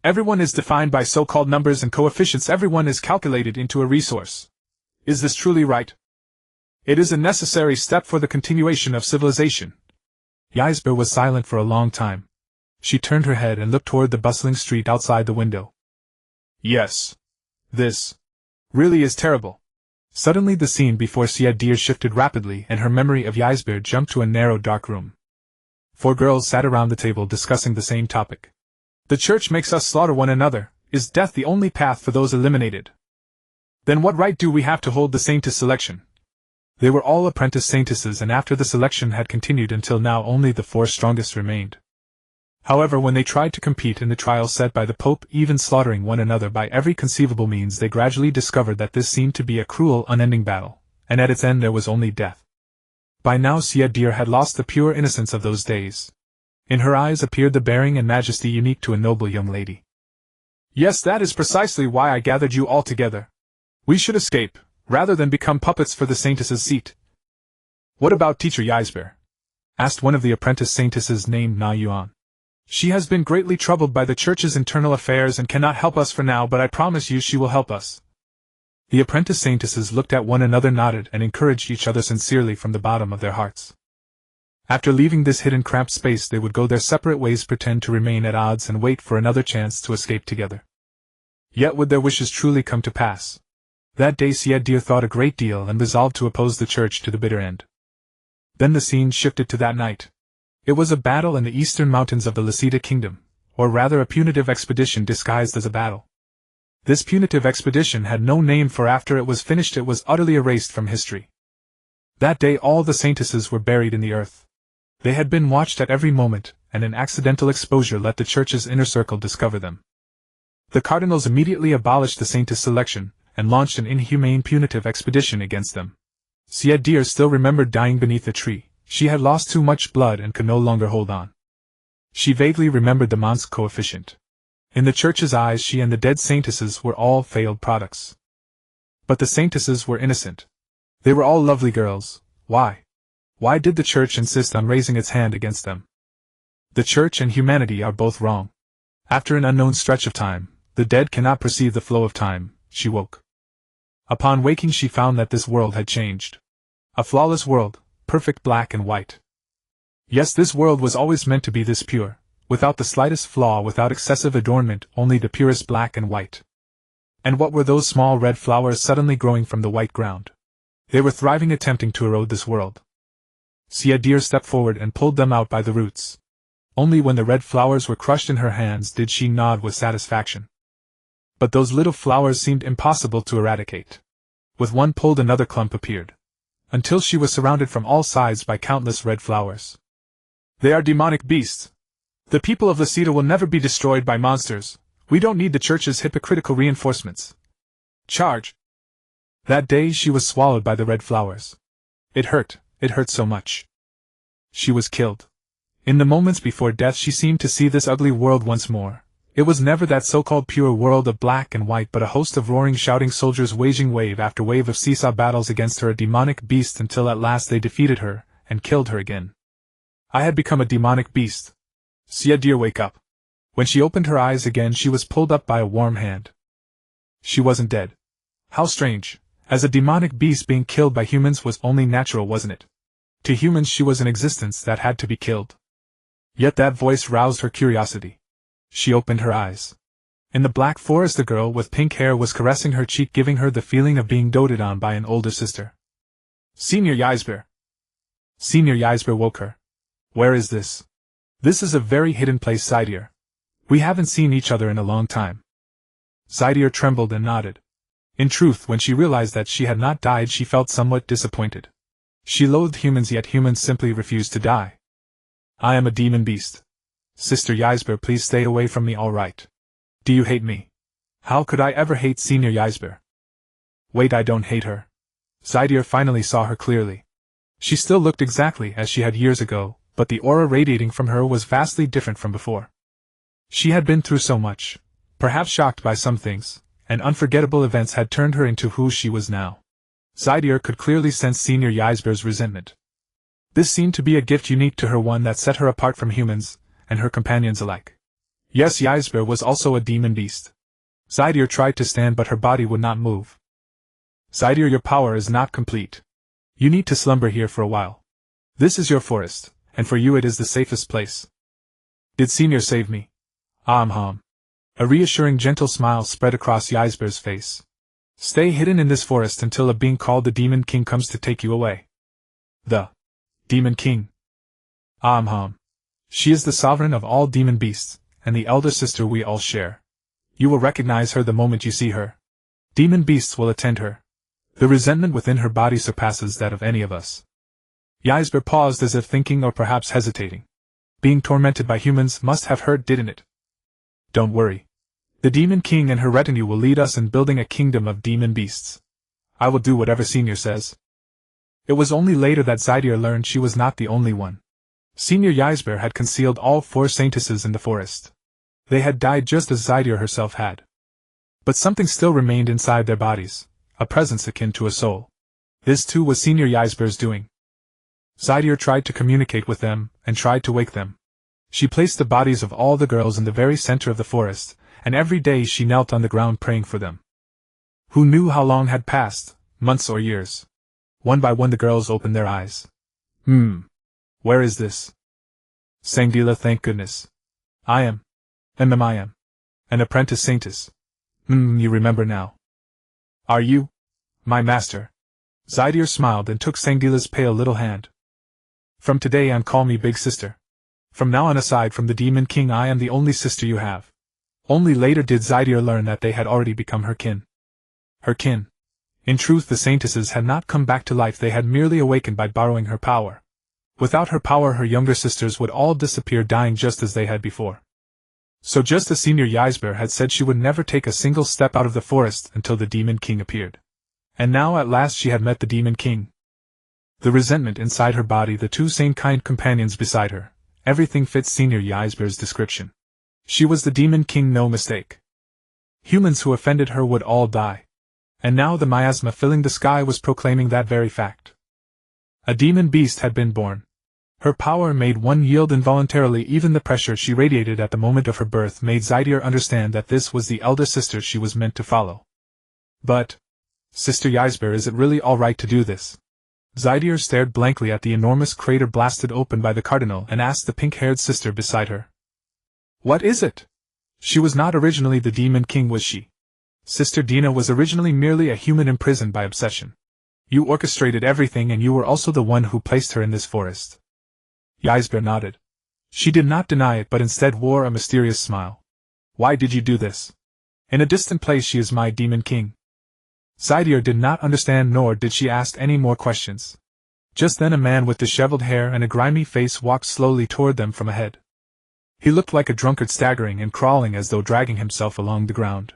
Everyone is defined by so-called numbers and coefficients. Everyone is calculated into a resource. Is this truly right? It is a necessary step for the continuation of civilization. Ysber was silent for a long time. She turned her head and looked toward the bustling street outside the window. Yes. This really is terrible. Suddenly the scene before Sia dear shifted rapidly and her memory of Ysber jumped to a narrow dark room. 4 girls sat around the table discussing the same topic. The church makes us slaughter one another. Is death the only path for those eliminated? Then what right do we have to hold the saintess selection? They were all apprentice saintesses, and after the selection had continued until now, only the 4 strongest remained. However, when they tried to compete in the trial set by the Pope, even slaughtering one another by every conceivable means, they gradually discovered that this seemed to be a cruel, unending battle, and at its end there was only death. By now Sia dear had lost the pure innocence of those days. In her eyes appeared the bearing and majesty unique to a noble young lady. Yes, that is precisely why I gathered you all together. We should escape, rather than become puppets for the saintess's seat. What about Teacher Ysber? Asked one of the apprentice saintesses named Na Yuan. She has been greatly troubled by the church's internal affairs and cannot help us for now, but I promise you she will help us. The apprentice saintesses looked at one another, nodded, and encouraged each other sincerely from the bottom of their hearts. After leaving this hidden cramped space, they would go their separate ways, pretend to remain at odds, and wait for another chance to escape together. Yet would their wishes truly come to pass? That day Sia dear thought a great deal and resolved to oppose the church to the bitter end. Then the scene shifted to that night. It was a battle in the eastern mountains of the Lasita kingdom, or rather a punitive expedition disguised as a battle. This punitive expedition had no name, for after it was finished it was utterly erased from history. That day all the saintesses were buried in the earth. They had been watched at every moment, and an accidental exposure let the church's inner circle discover them. The cardinals immediately abolished the saintess selection, and launched an inhumane punitive expedition against them. Sia dear still remembered dying beneath a tree. She had lost too much blood and could no longer hold on. She vaguely remembered the Monsk coefficient. In the church's eyes she and the dead saintesses were all failed products. But the saintesses were innocent. They were all lovely girls. Why? Why did the church insist on raising its hand against them? The church and humanity are both wrong. After an unknown stretch of time, the dead cannot perceive the flow of time, she woke. Upon waking she found that this world had changed. A flawless world, perfect black and white. Yes, this world was always meant to be this pure, without the slightest flaw, without excessive adornment, only the purest black and white. And what were those small red flowers suddenly growing from the white ground? They were thriving, attempting to erode this world. Satya stepped forward and pulled them out by the roots. Only when the red flowers were crushed in her hands did she nod with satisfaction. But those little flowers seemed impossible to eradicate. With one pulled, another clump appeared, until she was surrounded from all sides by countless red flowers. They are demonic beasts. The people of Lasita will never be destroyed by monsters. We don't need the church's hypocritical reinforcements. Charge! That day she was swallowed by the red flowers. It hurt so much. She was killed. In the moments before death she seemed to see this ugly world once more. It was never that so-called pure world of black and white, but a host of roaring, shouting soldiers waging wave after wave of seesaw battles against her, a demonic beast, until at last they defeated her, and killed her again. I had become a demonic beast. Satya, wake up. When she opened her eyes again she was pulled up by a warm hand. She wasn't dead. How strange. As a demonic beast, being killed by humans was only natural, wasn't it? To humans she was an existence that had to be killed. Yet that voice roused her curiosity. She opened her eyes. In the black forest a girl with pink hair was caressing her cheek, giving her the feeling of being doted on by an older sister. Senior Yandere. Senior Yandere woke her. Where is this? This is a very hidden place, Satya. We haven't seen each other in a long time. Satya trembled and nodded. In truth, when she realized that she had not died, she felt somewhat disappointed. She loathed humans, yet humans simply refused to die. I am a demon beast. Sister Yandere, please stay away from me, all right? Do you hate me? How could I ever hate Senior Yandere? Wait, I don't hate her. Satya finally saw her clearly. She still looked exactly as she had years ago, but the aura radiating from her was vastly different from before. She had been through so much, perhaps shocked by some things, and unforgettable events had turned her into who she was now. Satya could clearly sense Senior Yandere's resentment. This seemed to be a gift unique to her, one that set her apart from humans and her companions alike. Yes, Yandere was also a demon beast. Satya tried to stand, but her body would not move. Satya, your power is not complete. You need to slumber here for a while. This is your forest, and for you it is the safest place. Did Senior save me? A reassuring gentle smile spread across Yandere's face. Stay hidden in this forest until a being called the Demon King comes to take you away. The Demon King. She is the sovereign of all demon beasts, and the elder sister we all share. You will recognize her the moment you see her. Demon beasts will attend her. The resentment within her body surpasses that of any of us. Yandere paused, as if thinking or perhaps hesitating. Being tormented by humans must have hurt, didn't it? Don't worry. The Demon King and her retinue will lead us in building a kingdom of demon beasts. I will do whatever Senior says. It was only later that Satya learned she was not the only one. Senior Yandere had concealed all 4 saintesses in the forest. They had died just as Satya herself had. But something still remained inside their bodies, a presence akin to a soul. This too was Senior Yandere's doing. Satya tried to communicate with them, and tried to wake them. She placed the bodies of all the girls in the very center of the forest, and every day she knelt on the ground praying for them. Who knew how long had passed, months or years? One by one the girls opened their eyes. Where is this? Sangdila, thank goodness. I am an apprentice saintess. You remember now. Are you my master? Satya smiled and took Sangdila's pale little hand. From today on, call me Big Sister. From now on, aside from the Demon King, I am the only sister you have. Only later did Satya learn that they had already become her kin. Her kin. In truth, the saintesses had not come back to life, they had merely awakened by borrowing her power. Without her power, her younger sisters would all disappear, dying just as they had before. So just as Senior Yandere had said, she would never take a single step out of the forest until the Demon King appeared. And now at last she had met the Demon King. The resentment inside her body, the 2 sane kind companions beside her, everything fits Senior Yandere's description. She was the Demon King, no mistake. Humans who offended her would all die. And now the miasma filling the sky was proclaiming that very fact. A demon beast had been born. Her power made one yield involuntarily. Even the pressure she radiated at the moment of her birth made Satya understand that this was the elder sister she was meant to follow. But, Sister Yandere, is it really all right to do this? Satya stared blankly at the enormous crater blasted open by the cardinal and asked the pink-haired sister beside her. What is it? She was not originally the Demon King, was she? Sister Dina was originally merely a human imprisoned by obsession. You orchestrated everything, and you were also the one who placed her in this forest. Ysber nodded. She did not deny it, but instead wore a mysterious smile. Why did you do this? In a distant place she is my Demon King. Satya did not understand, nor did she ask any more questions. Just then a man with disheveled hair and a grimy face walked slowly toward them from ahead. He looked like a drunkard, staggering and crawling as though dragging himself along the ground.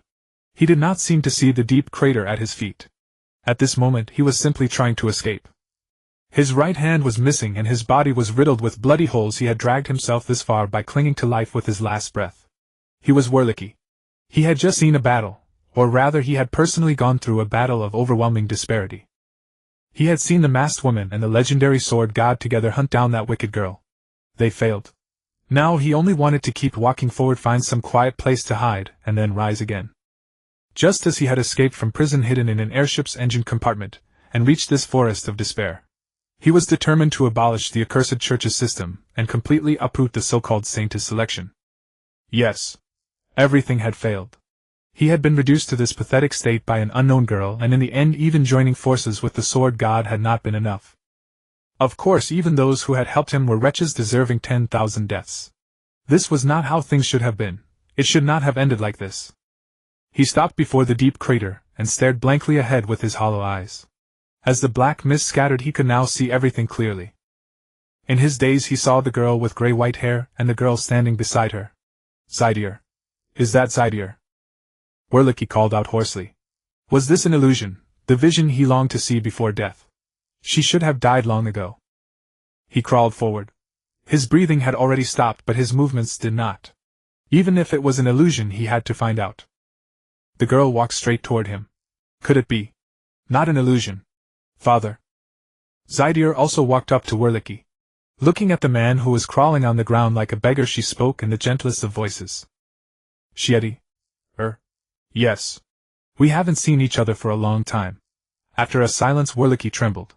He did not seem to see the deep crater at his feet. At this moment he was simply trying to escape. His right hand was missing and his body was riddled with bloody holes. He had dragged himself this far by clinging to life with his last breath. He was Werlicke. He had just seen a battle, or rather he had personally gone through a battle of overwhelming disparity. He had seen the masked woman and the legendary sword god together hunt down that wicked girl. They failed. Now he only wanted to keep walking forward, find some quiet place to hide, and then rise again. Just as he had escaped from prison hidden in an airship's engine compartment, and reached this forest of despair. He was determined to abolish the accursed church's system, and completely uproot the so-called saint's selection. Yes. Everything had failed. He had been reduced to this pathetic state by an unknown girl, and in the end even joining forces with the sword god had not been enough. Of course even those who had helped him were wretches deserving 10,000 deaths. This was not how things should have been. It should not have ended like this. He stopped before the deep crater, and stared blankly ahead with his hollow eyes. As the black mist scattered he could now see everything clearly. In his daze he saw the girl with grey-white hair, and the girl standing beside her. Satya. Is that Satya? Werlicke called out hoarsely. Was this an illusion, the vision he longed to see before death? She should have died long ago. He crawled forward. His breathing had already stopped, but his movements did not. Even if it was an illusion, he had to find out. The girl walked straight toward him. Could it be? Not an illusion. Father. Satya also walked up to Werlicke. Looking at the man who was crawling on the ground like a beggar, she spoke in the gentlest of voices. Shiedi? Yes. We haven't seen each other for a long time. After a silence, Werlicke trembled.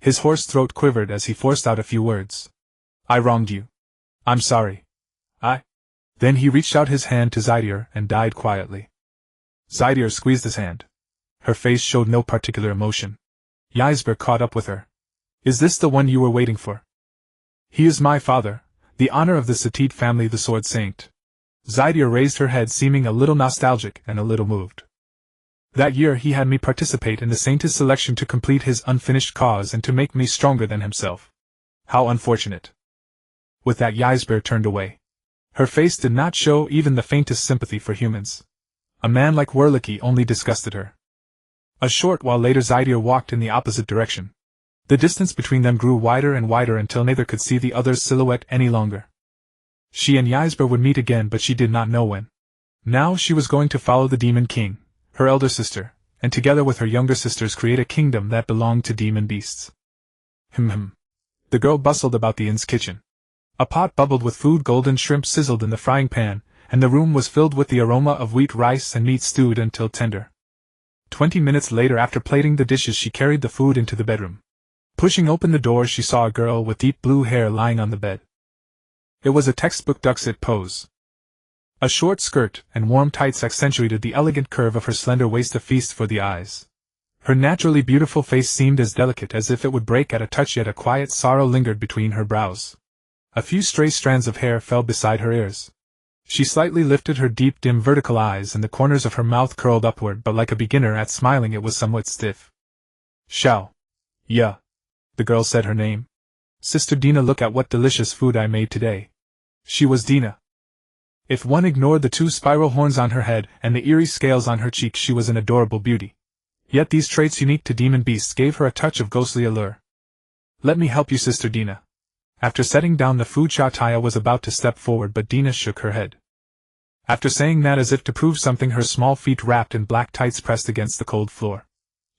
His hoarse throat quivered as he forced out a few words. I wronged you. I'm sorry. Then he reached out his hand to Satya and died quietly. Satya squeezed his hand. Her face showed no particular emotion. Ysber caught up with her. Is this the one you were waiting for? He is my father, the honor of the Satya family, the Sword Saint. Satya raised her head, seeming a little nostalgic and a little moved. That year he had me participate in the Saint's selection to complete his unfinished cause and to make me stronger than himself. How unfortunate. With that, Ysber turned away. Her face did not show even the faintest sympathy for humans. A man like Werlicke only disgusted her. A short while later Satya walked in the opposite direction. The distance between them grew wider and wider until neither could see the other's silhouette any longer. She and Ysber would meet again, but she did not know when. Now she was going to follow the Demon King, her elder sister, and together with her younger sisters create a kingdom that belonged to demon beasts. The girl bustled about the inn's kitchen. A pot bubbled with food, golden shrimp sizzled in the frying pan, and the room was filled with the aroma of wheat rice and meat stewed until tender. 20 minutes later, after plating the dishes, she carried the food into the bedroom. Pushing open the door, she saw a girl with deep blue hair lying on the bed. It was a textbook duck-sit pose. A short skirt and warm tights accentuated the elegant curve of her slender waist, a feast for the eyes. Her naturally beautiful face seemed as delicate as if it would break at a touch, yet a quiet sorrow lingered between her brows. A few stray strands of hair fell beside her ears. She slightly lifted her deep, dim vertical eyes, and the corners of her mouth curled upward, but like a beginner at smiling it was somewhat stiff. Yeah. The girl said her name. Sister Dina, look at what delicious food I made today. She was Dina. If one ignored the two spiral horns on her head and the eerie scales on her cheeks, she was an adorable beauty. Yet these traits unique to demon beasts gave her a touch of ghostly allure. Let me help you, Sister Dina. After setting down the food, Satya was about to step forward, but Dina shook her head. After saying that as if to prove something, her small feet wrapped in black tights pressed against the cold floor.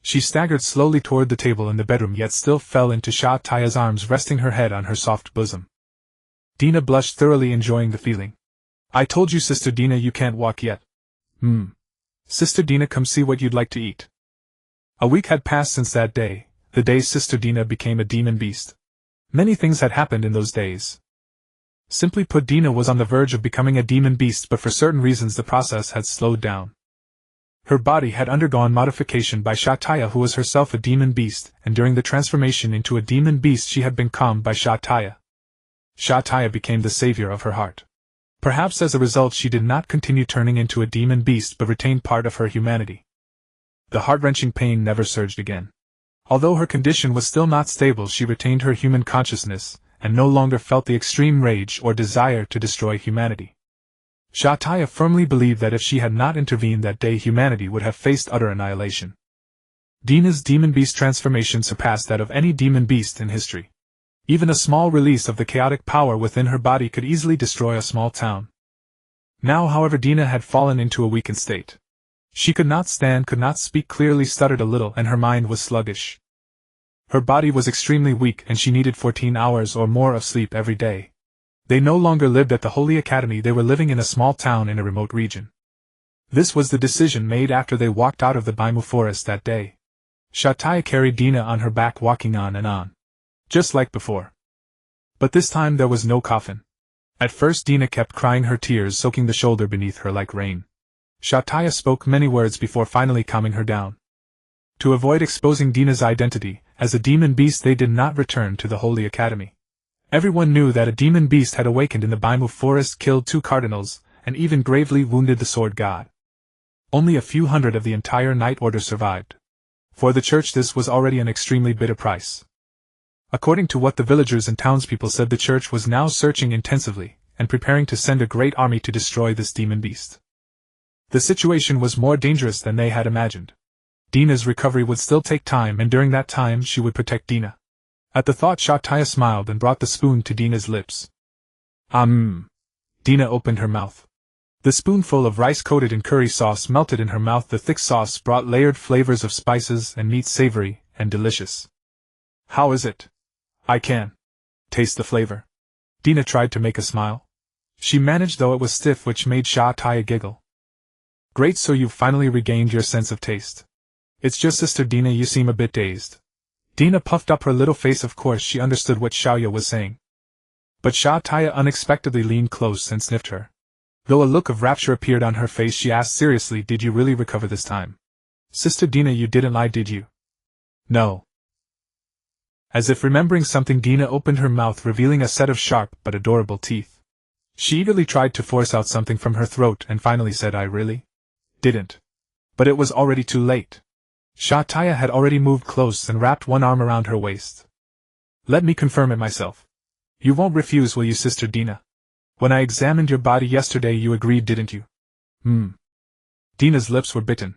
She staggered slowly toward the table in the bedroom, yet still fell into Satya's arms, resting her head on her soft bosom. Dina blushed, thoroughly enjoying the feeling. I told you, Sister Dina, you can't walk yet. Sister Dina, come see what you'd like to eat. A week had passed since that day, the day Sister Dina became a demon beast. Many things had happened in those days. Simply put, Dina was on the verge of becoming a demon beast, but for certain reasons the process had slowed down. Her body had undergone modification by Satya, who was herself a demon beast, and during the transformation into a demon beast she had been calmed by Satya. Satya became the savior of her heart. Perhaps as a result she did not continue turning into a demon beast but retained part of her humanity. The heart-wrenching pain never surged again. Although her condition was still not stable, she retained her human consciousness, and no longer felt the extreme rage or desire to destroy humanity. Satya firmly believed that if she had not intervened that day, humanity would have faced utter annihilation. Dina's demon beast transformation surpassed that of any demon beast in history. Even a small release of the chaotic power within her body could easily destroy a small town. Now, however, Dina had fallen into a weakened state. She could not stand, could not speak clearly, stuttered a little, and her mind was sluggish. Her body was extremely weak, and she needed 14 hours or more of sleep every day. They no longer lived at the Holy Academy, they were living in a small town in a remote region. This was the decision made after they walked out of the bamboo forest that day. Satya carried Dina on her back, walking on and on. Just like before. But this time there was no coffin. At first Dina kept crying, her tears soaking the shoulder beneath her like rain. Satya spoke many words before finally calming her down. To avoid exposing Dina's identity, as a demon beast, they did not return to the Holy Academy. Everyone knew that a demon beast had awakened in the bamboo forest, killed 2 cardinals, and even gravely wounded the sword god. Only a few hundred of the entire Knight Order survived. For the church this was already an extremely bitter price. According to what the villagers and townspeople said, the church was now searching intensively, and preparing to send a great army to destroy this demon beast. The situation was more dangerous than they had imagined. Dina's recovery would still take time, and during that time she would protect Dina. At the thought, Satya smiled and brought the spoon to Dina's lips. Dina opened her mouth. The spoonful of rice coated in curry sauce melted in her mouth. The thick sauce brought layered flavors of spices and meat, savory and delicious. How is it? I can taste the flavor. Dina tried to make a smile. She managed, though it was stiff, which made Satya giggle. Great, so you've finally regained your sense of taste. It's just Sister Dina, you seem a bit dazed. Dina puffed up her little face. Of course she understood what Satya was saying. But Satya unexpectedly leaned close and sniffed her. Though a look of rapture appeared on her face, she asked seriously, did you really recover this time? Sister Dina, you didn't lie, did you? No. As if remembering something, Dina opened her mouth, revealing a set of sharp but adorable teeth. She eagerly tried to force out something from her throat and finally said, I really didn't. But it was already too late. Satya had already moved close and wrapped one arm around her waist. Let me confirm it myself. You won't refuse, will you, Sister Dina? When I examined your body yesterday you agreed, didn't you? Dina's lips were bitten.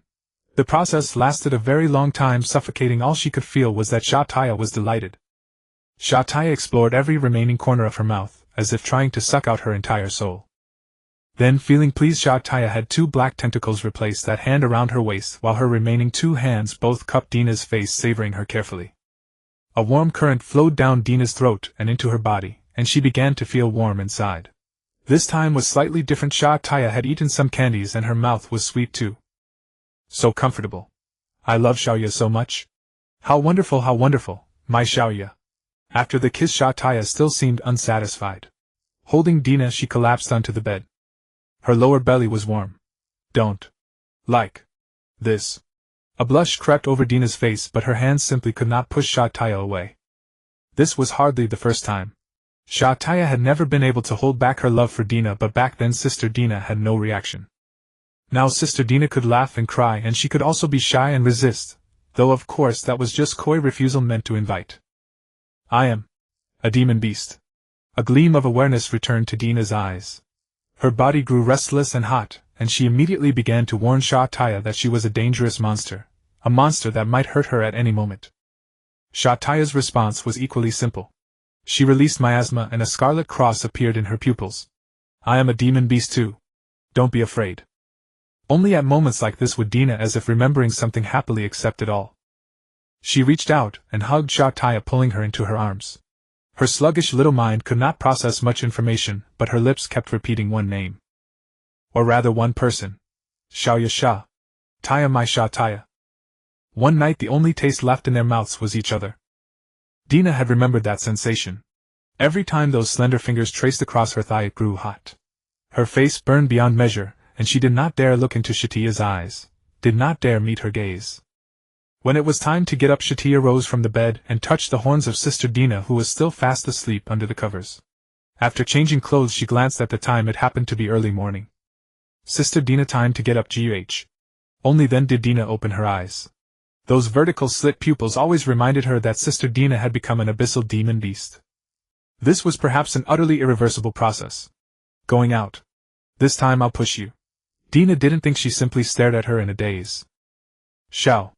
The process lasted a very long time, suffocating. All she could feel was that Satya was delighted. Satya explored every remaining corner of her mouth, as if trying to suck out her entire soul. Then, feeling pleased, Satya had 2 black tentacles replace that hand around her waist, while her remaining 2 hands both cupped Dina's face, savoring her carefully. A warm current flowed down Dina's throat and into her body, and she began to feel warm inside. This time was slightly different. Satya had eaten some candies and her mouth was sweet too. So comfortable. I love Satya so much. How wonderful, my Satya. After the kiss, Satya still seemed unsatisfied. Holding Dina, she collapsed onto the bed. Her lower belly was warm. Don't like this. A blush crept over Dina's face, but her hands simply could not push Satya away. This was hardly the first time. Satya had never been able to hold back her love for Dina, but back then Sister Dina had no reaction. Now Sister Dina could laugh and cry, and she could also be shy and resist, though of course that was just coy refusal meant to invite. I am a demon beast. A gleam of awareness returned to Dina's eyes. Her body grew restless and hot, and she immediately began to warn Satya that she was a dangerous monster, a monster that might hurt her at any moment. Satya's response was equally simple. She released miasma and a scarlet cross appeared in her pupils. I am a demon beast too. Don't be afraid. Only at moments like this would Dina, as if remembering something, happily accept it all. She reached out and hugged Satya, pulling her into her arms. Her sluggish little mind could not process much information, but her lips kept repeating one name. Or rather one person. Satya. Taya, my Satya. One night the only taste left in their mouths was each other. Dina had remembered that sensation. Every time those slender fingers traced across her thigh it grew hot. Her face burned beyond measure, and she did not dare look into Satya's eyes, did not dare meet her gaze. When it was time to get up, Satya rose from the bed and touched the horns of Sister Dina, who was still fast asleep under the covers. After changing clothes she glanced at the time. It happened to be early morning. Sister Dina, time to get up, guh. Only then did Dina open her eyes. Those vertical slit pupils always reminded her that Sister Dina had become an abyssal demon beast. This was perhaps an utterly irreversible process. Going out. This time I'll push you. Dina didn't think. She simply stared at her in a daze. Shao.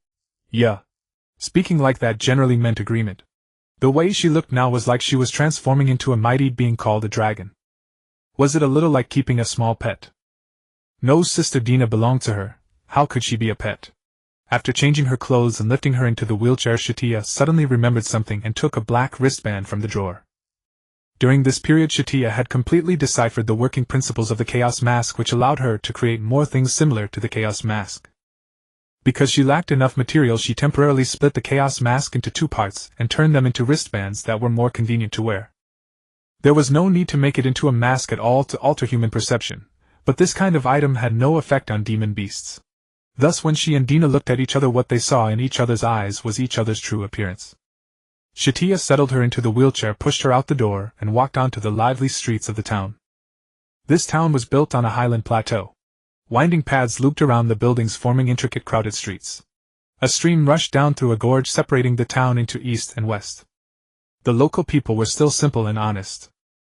Yeah. Speaking like that generally meant agreement. The way she looked now was like she was transforming into a mighty being called a dragon. Was it a little like keeping a small pet? No, Sister Dina belonged to her. How could she be a pet? After changing her clothes and lifting her into the wheelchair, Satya suddenly remembered something and took a black wristband from the drawer. During this period Satya had completely deciphered the working principles of the Chaos Mask, which allowed her to create more things similar to the Chaos Mask. Because she lacked enough material, she temporarily split the Chaos Mask into two parts and turned them into wristbands that were more convenient to wear. There was no need to make it into a mask at all to alter human perception, but this kind of item had no effect on demon beasts. Thus when she and Dina looked at each other, what they saw in each other's eyes was each other's true appearance. Satya settled her into the wheelchair, pushed her out the door, and walked onto the lively streets of the town. This town was built on a highland plateau. Winding paths looped around the buildings, forming intricate crowded streets. A stream rushed down through a gorge, separating the town into east and west. The local people were still simple and honest.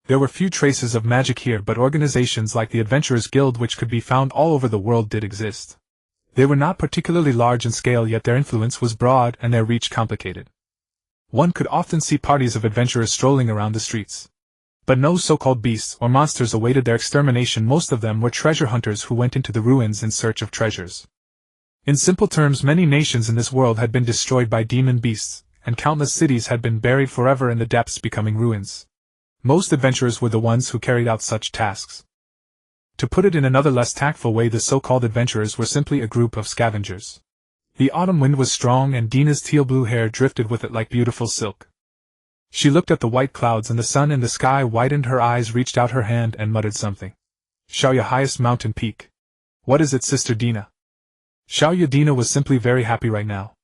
There were few traces of magic here, but organizations like the Adventurers Guild, which could be found all over the world, did exist. They were not particularly large in scale, yet their influence was broad and their reach complicated. One could often see parties of adventurers strolling around the streets. But no so-called beasts or monsters awaited their extermination. Most of them were treasure hunters who went into the ruins in search of treasures. In simple terms, many nations in this world had been destroyed by demon beasts, and countless cities had been buried forever in the depths, becoming ruins. Most adventurers were the ones who carried out such tasks. To put it in another less tactful way, the so-called adventurers were simply a group of scavengers. The autumn wind was strong and Dina's teal-blue hair drifted with it like beautiful silk. She looked at the white clouds and the sun in the sky, widened her eyes, reached out her hand and muttered something. Shaoya, highest mountain peak. What is it, Sister Dina? Shaoya. Dina was simply very happy right now.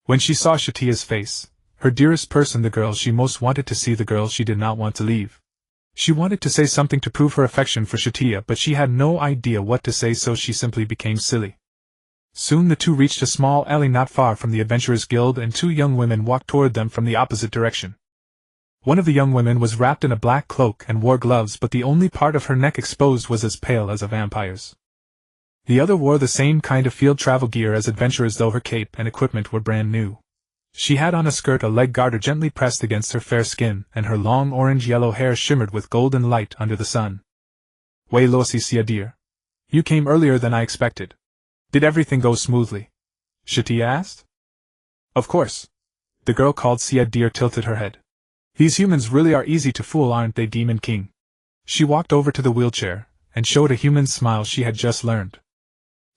When she saw Satya's face, her dearest person, the girl she most wanted to see, the girl she did not want to leave. She wanted to say something to prove her affection for Satya, but she had no idea what to say, so she simply became silly. Soon the two reached a small alley not far from the Adventurers Guild, and two young women walked toward them from the opposite direction. One of the young women was wrapped in a black cloak and wore gloves, but the only part of her neck exposed was as pale as a vampire's. The other wore the same kind of field travel gear as adventurers, though her cape and equipment were brand new. She had on a skirt, a leg garter gently pressed against her fair skin, and her long orange-yellow hair shimmered with golden light under the sun. Wei Losi, Sia dear. You came earlier than I expected. Did everything go smoothly? Satya asked. Of course. The girl called Sia dear tilted her head. These humans really are easy to fool, aren't they, Demon King? She walked over to the wheelchair, and showed a human smile she had just learned.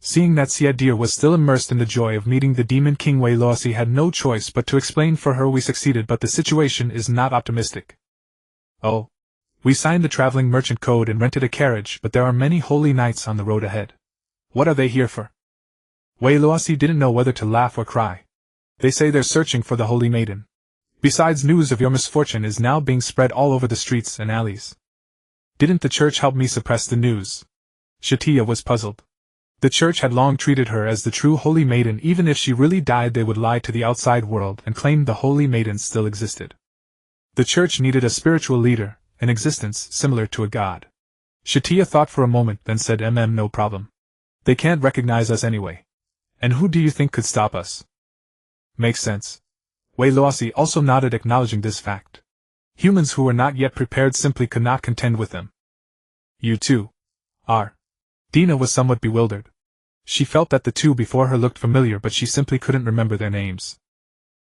Seeing that Sia dear was still immersed in the joy of meeting the Demon King, Wei Losi had no choice but to explain for her. We succeeded, but the situation is not optimistic. Oh. We signed the traveling merchant code and rented a carriage, but there are many holy knights on the road ahead. What are they here for? Wei Losi didn't know whether to laugh or cry. They say they're searching for the Holy Maiden. Besides, news of your misfortune is now being spread all over the streets and alleys. Didn't the church help me suppress the news? Satya was puzzled. The church had long treated her as the true Holy Maiden. Even if she really died, they would lie to the outside world and claim the Holy Maiden still existed. The church needed a spiritual leader, an existence similar to a god. Satya thought for a moment, then said, no problem. They can't recognize us anyway. And who do you think could stop us? Makes sense. Wei Losi also nodded, acknowledging this fact. Humans who were not yet prepared simply could not contend with them. You too are. Dina was somewhat bewildered. She felt that the two before her looked familiar, but she simply couldn't remember their names.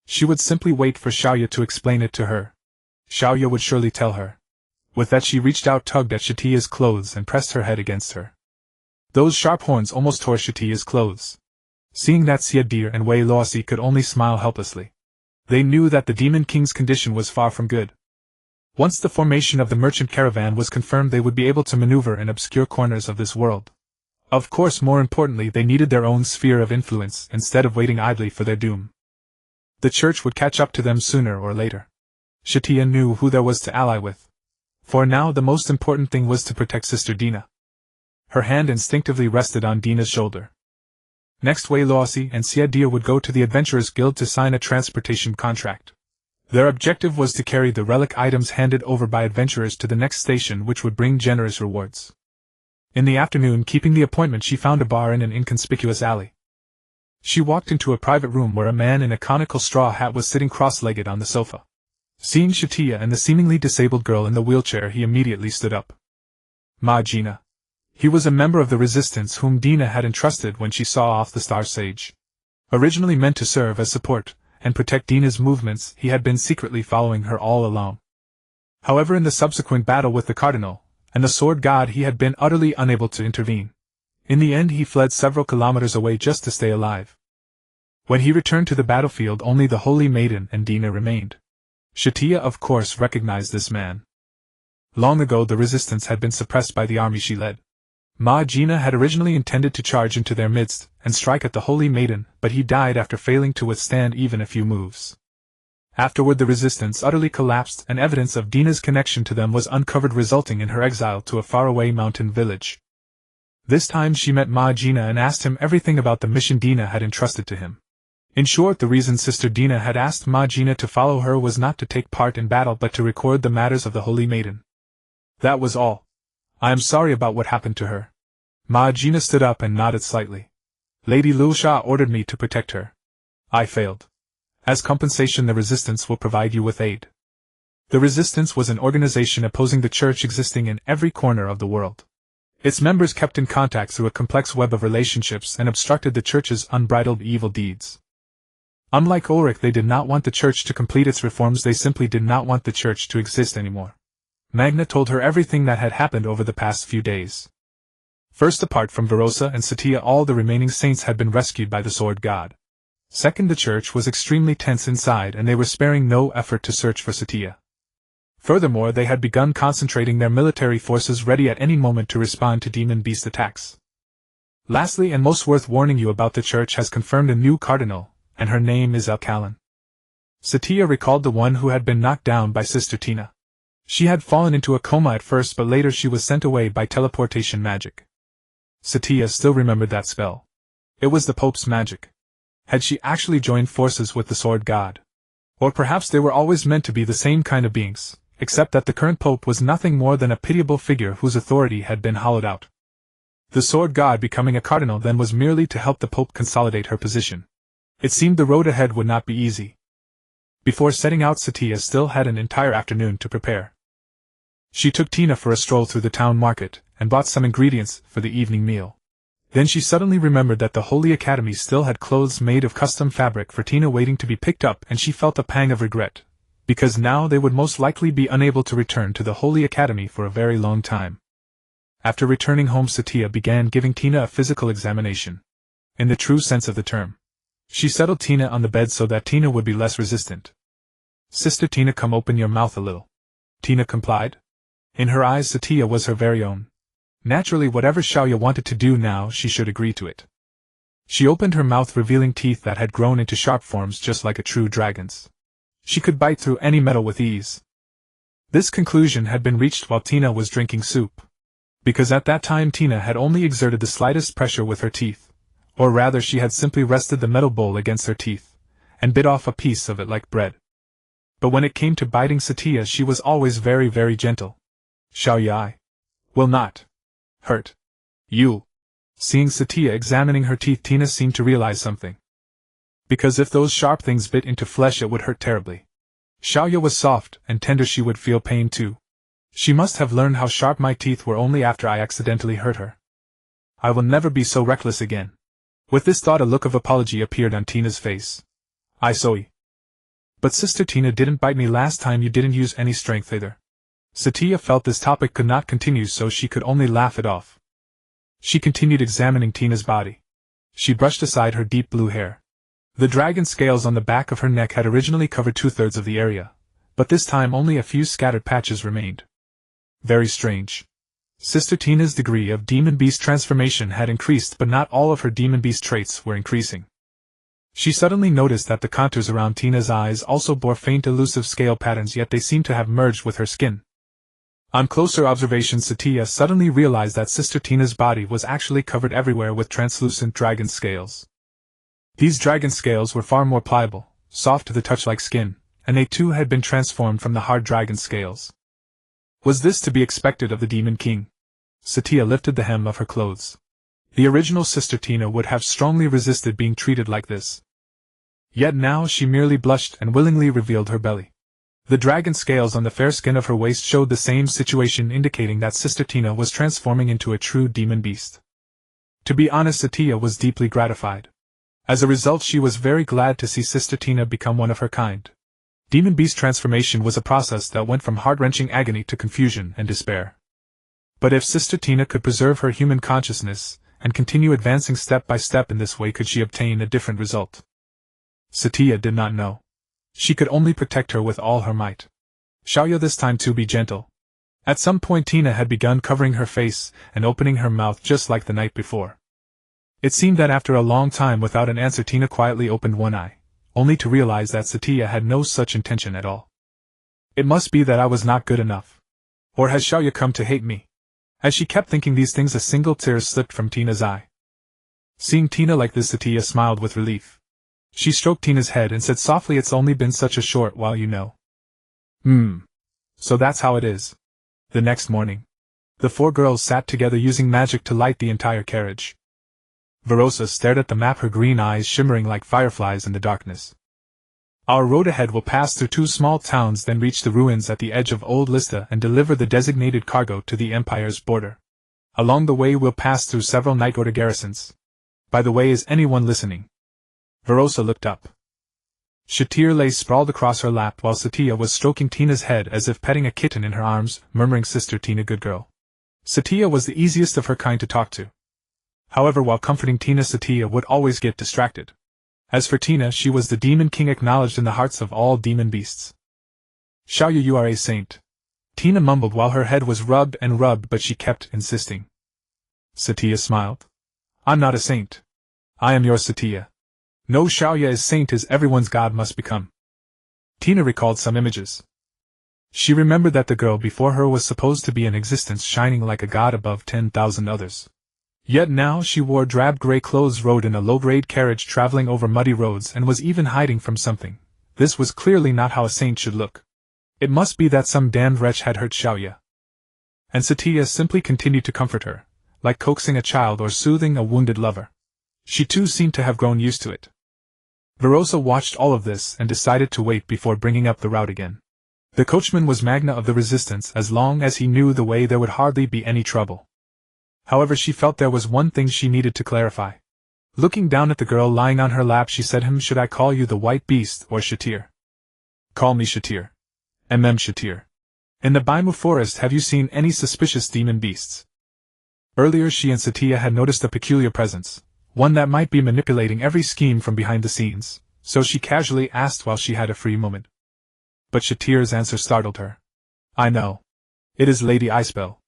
She would simply wait for Shaoya to explain it to her. Shaoya would surely tell her. With that she reached out, tugged at Satya's clothes and pressed her head against her. Those sharp horns almost tore Satya's clothes. Seeing that, Sia dear and Wei Losi could only smile helplessly. They knew that the Demon King's condition was far from good. Once the formation of the merchant caravan was confirmed, they would be able to maneuver in obscure corners of this world. Of course, more importantly, they needed their own sphere of influence instead of waiting idly for their doom. The church would catch up to them sooner or later. Satya knew who there was to ally with. For now, the most important thing was to protect Sister Dina. Her hand instinctively rested on Dina's shoulder. Next, Losi and Satya would go to the Adventurers Guild to sign a transportation contract. Their objective was to carry the relic items handed over by adventurers to the next station, which would bring generous rewards. In the afternoon, keeping the appointment, she found a bar in an inconspicuous alley. She walked into a private room where a man in a conical straw hat was sitting cross-legged on the sofa. Seeing Satya and the seemingly disabled girl in the wheelchair, he immediately stood up. Ma Gina. He was a member of the resistance whom Dina had entrusted when she saw off the Star Sage. Originally meant to serve as support and protect Dina's movements, he had been secretly following her all along. However, in the subsequent battle with the Cardinal and the Sword God, he had been utterly unable to intervene. In the end, he fled several kilometers away just to stay alive. When he returned to the battlefield, only the Holy Maiden and Dina remained. Satya, of course, recognized this man. Long ago, the resistance had been suppressed by the army she led. Ma Gina had originally intended to charge into their midst and strike at the Holy Maiden, but he died after failing to withstand even a few moves. Afterward, the resistance utterly collapsed, and evidence of Dina's connection to them was uncovered, resulting in her exile to a faraway mountain village. This time she met Ma Gina and asked him everything about the mission Dina had entrusted to him. In short, the reason Sister Dina had asked Ma Gina to follow her was not to take part in battle but to record the matters of the Holy Maiden. That was all. I am sorry about what happened to her. Ma Gina stood up and nodded slightly. Lady Lulsha ordered me to protect her. I failed. As compensation, the Resistance will provide you with aid. The Resistance was an organization opposing the Church, existing in every corner of the world. Its members kept in contact through a complex web of relationships and obstructed the Church's unbridled evil deeds. Unlike Ulrich, they did not want the Church to complete its reforms, they simply did not want the Church to exist anymore. Magna told her everything that had happened over the past few days. First, apart from Virosa and Satya, all the remaining saints had been rescued by the Sword God. Second, the Church was extremely tense inside and they were sparing no effort to search for Satya. Furthermore, they had begun concentrating their military forces ready at any moment to respond to demon beast attacks. Lastly, and most worth warning you about, the Church has confirmed a new cardinal, and her name is Alcalin. Satya recalled the one who had been knocked down by Sister Tina. She had fallen into a coma at first, but later she was sent away by teleportation magic. Satya still remembered that spell. It was the Pope's magic. Had she actually joined forces with the Sword God? Or perhaps they were always meant to be the same kind of beings, except that the current Pope was nothing more than a pitiable figure whose authority had been hollowed out. The Sword God becoming a cardinal then was merely to help the Pope consolidate her position. It seemed the road ahead would not be easy. Before setting out, Satya still had an entire afternoon to prepare. She took Tina for a stroll through the town market, and bought some ingredients for the evening meal. Then she suddenly remembered that the Holy Academy still had clothes made of custom fabric for Tina waiting to be picked up, and she felt a pang of regret, because now they would most likely be unable to return to the Holy Academy for a very long time. After returning home, Satya began giving Tina a physical examination. In the true sense of the term. She settled Tina on the bed so that Tina would be less resistant. Sister Tina, come open your mouth a little. Tina complied. In her eyes, Satya was her very own. Naturally, whatever Xiaoya wanted to do now, she should agree to it. She opened her mouth, revealing teeth that had grown into sharp forms just like a true dragon's. She could bite through any metal with ease. This conclusion had been reached while Tina was drinking soup. Because at that time Tina had only exerted the slightest pressure with her teeth, or rather she had simply rested the metal bowl against her teeth, and bit off a piece of it like bread. But when it came to biting Satya, she was always very, very gentle. Xiaoya, I will not hurt you. Seeing Satya examining her teeth, Tina seemed to realize something. Because if those sharp things bit into flesh, it would hurt terribly. Xiaoya was soft and tender, she would feel pain too. She must have learned how sharp my teeth were only after I accidentally hurt her. I will never be so reckless again. With this thought, a look of apology appeared on Tina's face. I sorry. But Sister Tina didn't bite me last time, you didn't use any strength either. Satya felt this topic could not continue, so she could only laugh it off. She continued examining Tina's body. She brushed aside her deep blue hair. The dragon scales on the back of her neck had originally covered 2/3 of the area, but this time only a few scattered patches remained. Very strange. Sister Tina's degree of demon beast transformation had increased, but not all of her demon beast traits were increasing. She suddenly noticed that the contours around Tina's eyes also bore faint elusive scale patterns, yet they seemed to have merged with her skin. On closer observation, Satya suddenly realized that Sister Tina's body was actually covered everywhere with translucent dragon scales. These dragon scales were far more pliable, soft to the touch like skin, and they too had been transformed from the hard dragon scales. Was this to be expected of the Demon King? Satya lifted the hem of her clothes. The original Sister Tina would have strongly resisted being treated like this. Yet now she merely blushed and willingly revealed her belly. The dragon scales on the fair skin of her waist showed the same situation, indicating that Sister Tina was transforming into a true demon beast. To be honest, Satya was deeply gratified. As a result, she was very glad to see Sister Tina become one of her kind. Demon beast transformation was a process that went from heart-wrenching agony to confusion and despair. But if Sister Tina could preserve her human consciousness, and continue advancing step by step in this way, could she obtain a different result? Satya did not know. She could only protect her with all her might. Xiaoya, this time too be gentle. At some point Tina had begun covering her face and opening her mouth just like the night before. It seemed that after a long time without an answer, Tina quietly opened one eye, only to realize that Satya had no such intention at all. It must be that I was not good enough. Or has Xiaoya come to hate me? As she kept thinking these things, a single tear slipped from Tina's eye. Seeing Tina like this, Satya smiled with relief. She stroked Tina's head and said softly, "It's only been such a short while, you know." So that's how it is. The next morning, the four girls sat together using magic to light the entire carriage. Verosa stared at the map, her green eyes shimmering like fireflies in the darkness. Our road ahead will pass through two small towns, then reach the ruins at the edge of Old Lista and deliver the designated cargo to the Empire's border. Along the way we'll pass through several Night Order garrisons. By the way, is anyone listening? Verosa looked up. Shatir lay sprawled across her lap while Satya was stroking Tina's head as if petting a kitten in her arms, murmuring, "Sister Tina, good girl." Satya was the easiest of her kind to talk to. However, while comforting Tina, Satya would always get distracted. As for Tina, she was the Demon King, acknowledged in the hearts of all demon beasts. "Xiaoya, you are a saint," Tina mumbled while her head was rubbed and rubbed, but she kept insisting. Satya smiled. "I'm not a saint. I am your Satya. No, Xiaoya is saint, as everyone's god must become." Tina recalled some images. She remembered that the girl before her was supposed to be in existence, shining like a god above 10,000 others. Yet now she wore drab gray clothes, rode in a low-grade carriage traveling over muddy roads, and was even hiding from something. This was clearly not how a saint should look. It must be that some damned wretch had hurt Xiaoya. And Satya simply continued to comfort her, like coaxing a child or soothing a wounded lover. She too seemed to have grown used to it. Verosa watched all of this and decided to wait before bringing up the route again. The coachman was Magna of the Resistance. As long as he knew the way, there would hardly be any trouble. However, she felt there was one thing she needed to clarify. Looking down at the girl lying on her lap, she said, "Should I call you the White Beast or Shatir?" "Call me Shatir. Shatir. In the Baimu forest, have you seen any suspicious demon beasts?" Earlier she and Satya had noticed a peculiar presence, one that might be manipulating every scheme from behind the scenes, so she casually asked while she had a free moment. But Shatir's answer startled her. "I know. It is Lady Icebell."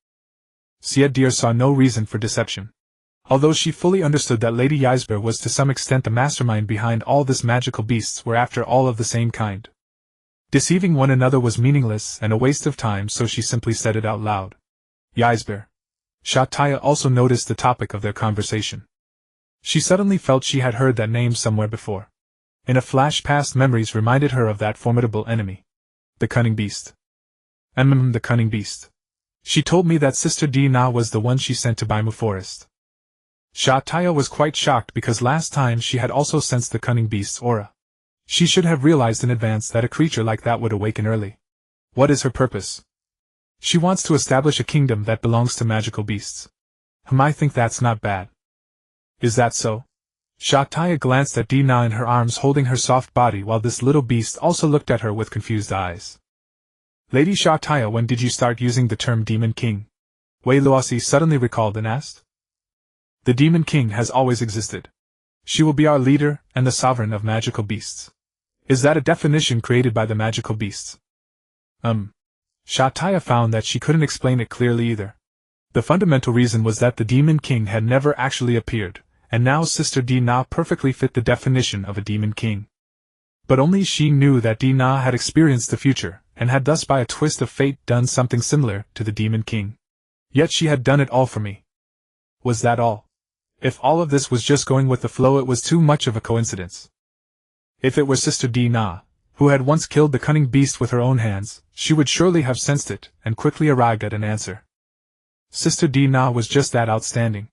Deer saw no reason for deception. Although she fully understood that Lady Icebell was to some extent the mastermind behind all this, magical beasts were after all of the same kind. Deceiving one another was meaningless and a waste of time, so she simply said it out loud. "Icebell." Satya also noticed the topic of their conversation. She suddenly felt she had heard that name somewhere before. In a flash, past memories reminded her of that formidable enemy. The cunning beast. The cunning beast. She told me that Sister Dina was the one she sent to Baimu Forest. Satya was quite shocked because last time she had also sensed the cunning beast's aura. She should have realized in advance that a creature like that would awaken early. What is her purpose? She wants to establish a kingdom that belongs to magical beasts. I think that's not bad. Is that so? Satya glanced at Dina in her arms holding her soft body, while this little beast also looked at her with confused eyes. "Lady Satya, when did you start using the term Demon King?" Wei Luosi suddenly recalled and asked. "The Demon King has always existed. She will be our leader and the sovereign of magical beasts." "Is that a definition created by the magical beasts?" Satya found that she couldn't explain it clearly either. The fundamental reason was that the Demon King had never actually appeared, and now Sister Dina perfectly fit the definition of a Demon King. But only she knew that Dina had experienced the future, and had thus by a twist of fate done something similar to the Demon King. Yet she had done it all for me. Was that all? If all of this was just going with the flow, it was too much of a coincidence. If it were Sister Dina, who had once killed the cunning beast with her own hands, she would surely have sensed it, and quickly arrived at an answer. Sister Dina was just that outstanding.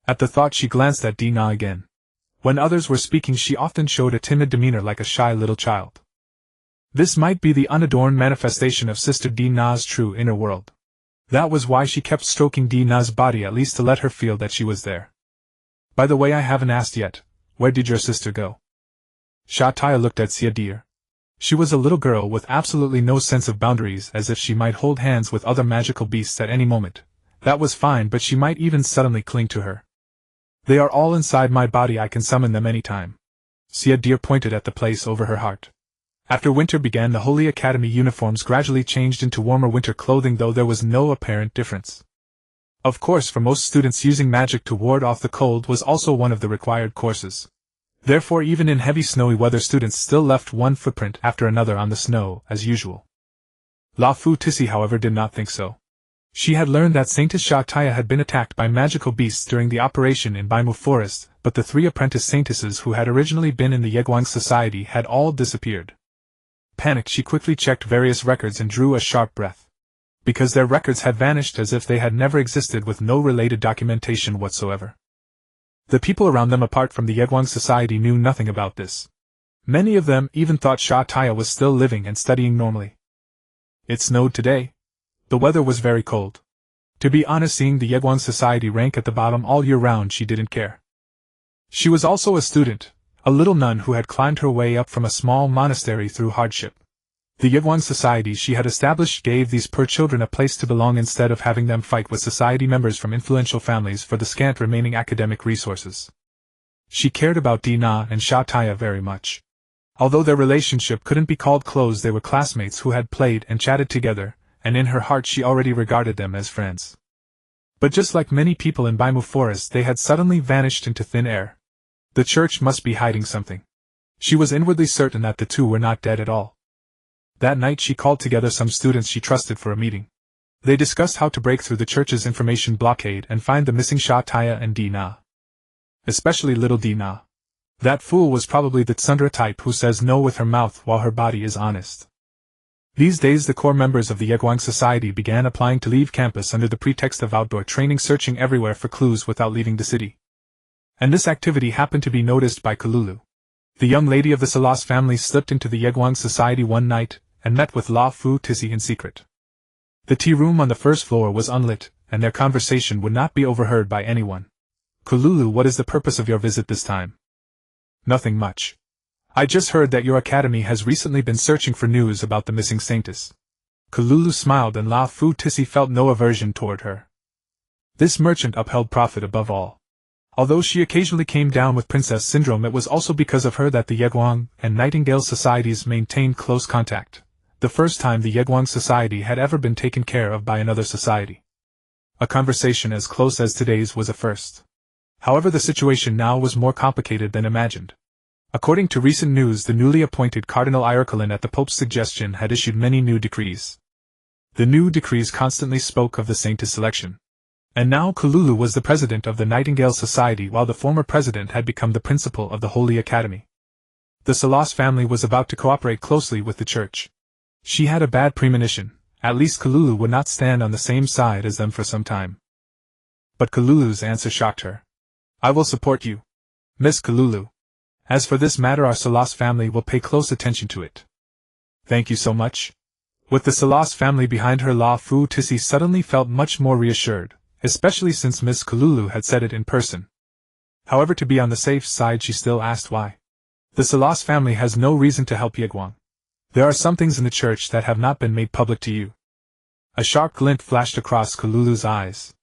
At the thought she glanced at Dina again. When others were speaking she often showed a timid demeanor like a shy little child. This might be the unadorned manifestation of Sister Dina's true inner world. That was why she kept stroking Dina's body, at least to let her feel that she was there. By the way, I haven't asked yet, where did your sister go? Satya looked at Satya. She was a little girl with absolutely no sense of boundaries, as if she might hold hands with other magical beasts at any moment. That was fine, but she might even suddenly cling to her. They are all inside my body, I can summon them any time. Satya pointed at the place over her heart. After winter began, the Holy Academy uniforms gradually changed into warmer winter clothing, though there was no apparent difference. Of course, for most students, using magic to ward off the cold was also one of the required courses. Therefore, even in heavy snowy weather, students still left one footprint after another on the snow, as usual. La Fu Tissy, however, did not think so. She had learned that Saintess Satya had been attacked by magical beasts during the operation in Baimu Forest, but the 3 apprentice saintesses who had originally been in the Yegwang Society had all disappeared. Panicked, she quickly checked various records and drew a sharp breath. Because their records had vanished as if they had never existed, with no related documentation whatsoever. The people around them apart from the Yegwang Society knew nothing about this. Many of them even thought Satya was still living and studying normally. It snowed today. The weather was very cold. To be honest, seeing the Yegwang Society rank at the bottom all year round, she didn't care. She was also a student, a little nun who had climbed her way up from a small monastery through hardship. The Yegwang Society she had established gave these poor children a place to belong instead of having them fight with society members from influential families for the scant remaining academic resources. She cared about Dina and Satya very much. Although their relationship couldn't be called close, they were classmates who had played and chatted together, and in her heart she already regarded them as friends. But just like many people in Baimu Forest, they had suddenly vanished into thin air. The church must be hiding something. She was inwardly certain that the two were not dead at all. That night she called together some students she trusted for a meeting. They discussed how to break through the church's information blockade and find the missing Satya and Dina. Especially little Dina. That fool was probably the tsundere type who says no with her mouth while her body is honest. These days the core members of the Yegwang Society began applying to leave campus under the pretext of outdoor training, searching everywhere for clues without leaving the city. And this activity happened to be noticed by Kululu. The young lady of the Salas family slipped into the Yegwang Society one night, and met with La Fu Tissy in secret. The tea room on the first floor was unlit, and their conversation would not be overheard by anyone. Kululu, what is the purpose of your visit this time? Nothing much. I just heard that your academy has recently been searching for news about the missing saintess. Kululu smiled, and La Fu Tissy felt no aversion toward her. This merchant upheld profit above all. Although she occasionally came down with princess syndrome, it was also because of her that the Yegwang and Nightingale societies maintained close contact, the first time the Yegwang Society had ever been taken care of by another society. A conversation as close as today's was a first. However, the situation now was more complicated than imagined. According to recent news, the newly appointed Cardinal Irecolin at the Pope's suggestion had issued many new decrees. The new decrees constantly spoke of the saintess selection. And now Kululu was the president of the Nightingale Society, while the former president had become the principal of the Holy Academy. The Salas family was about to cooperate closely with the church. She had a bad premonition. At least Kululu would not stand on the same side as them for some time. But Kululu's answer shocked her. I will support you, Miss Kululu. As for this matter, our Salas family will pay close attention to it. Thank you so much. With the Salas family behind her, La Fu Tissy suddenly felt much more reassured, especially since Miss Kululu had said it in person. However, to be on the safe side, she still asked why. The Salas family has no reason to help Yegwang. There are some things in the church that have not been made public to you. A sharp glint flashed across Kululu's eyes.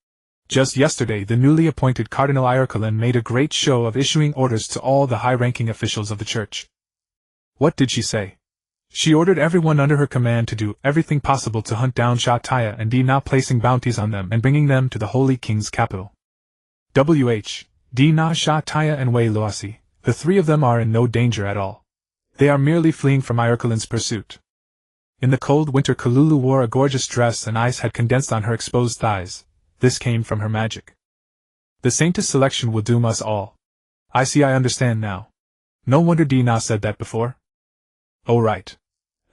Just yesterday, the newly appointed Cardinal Irecolin made a great show of issuing orders to all the high-ranking officials of the church. What did she say? She ordered everyone under her command to do everything possible to hunt down Satya and Dina, placing bounties on them and bringing them to the Holy King's capital. Dina, Satya and Wei Luosi, the three of them are in no danger at all. They are merely fleeing from Irkalin's pursuit. In the cold winter, Kalulu wore a gorgeous dress and ice had condensed on her exposed thighs. This came from her magic. The saint's selection will doom us all. I understand now. No wonder Dina said that before. Oh right.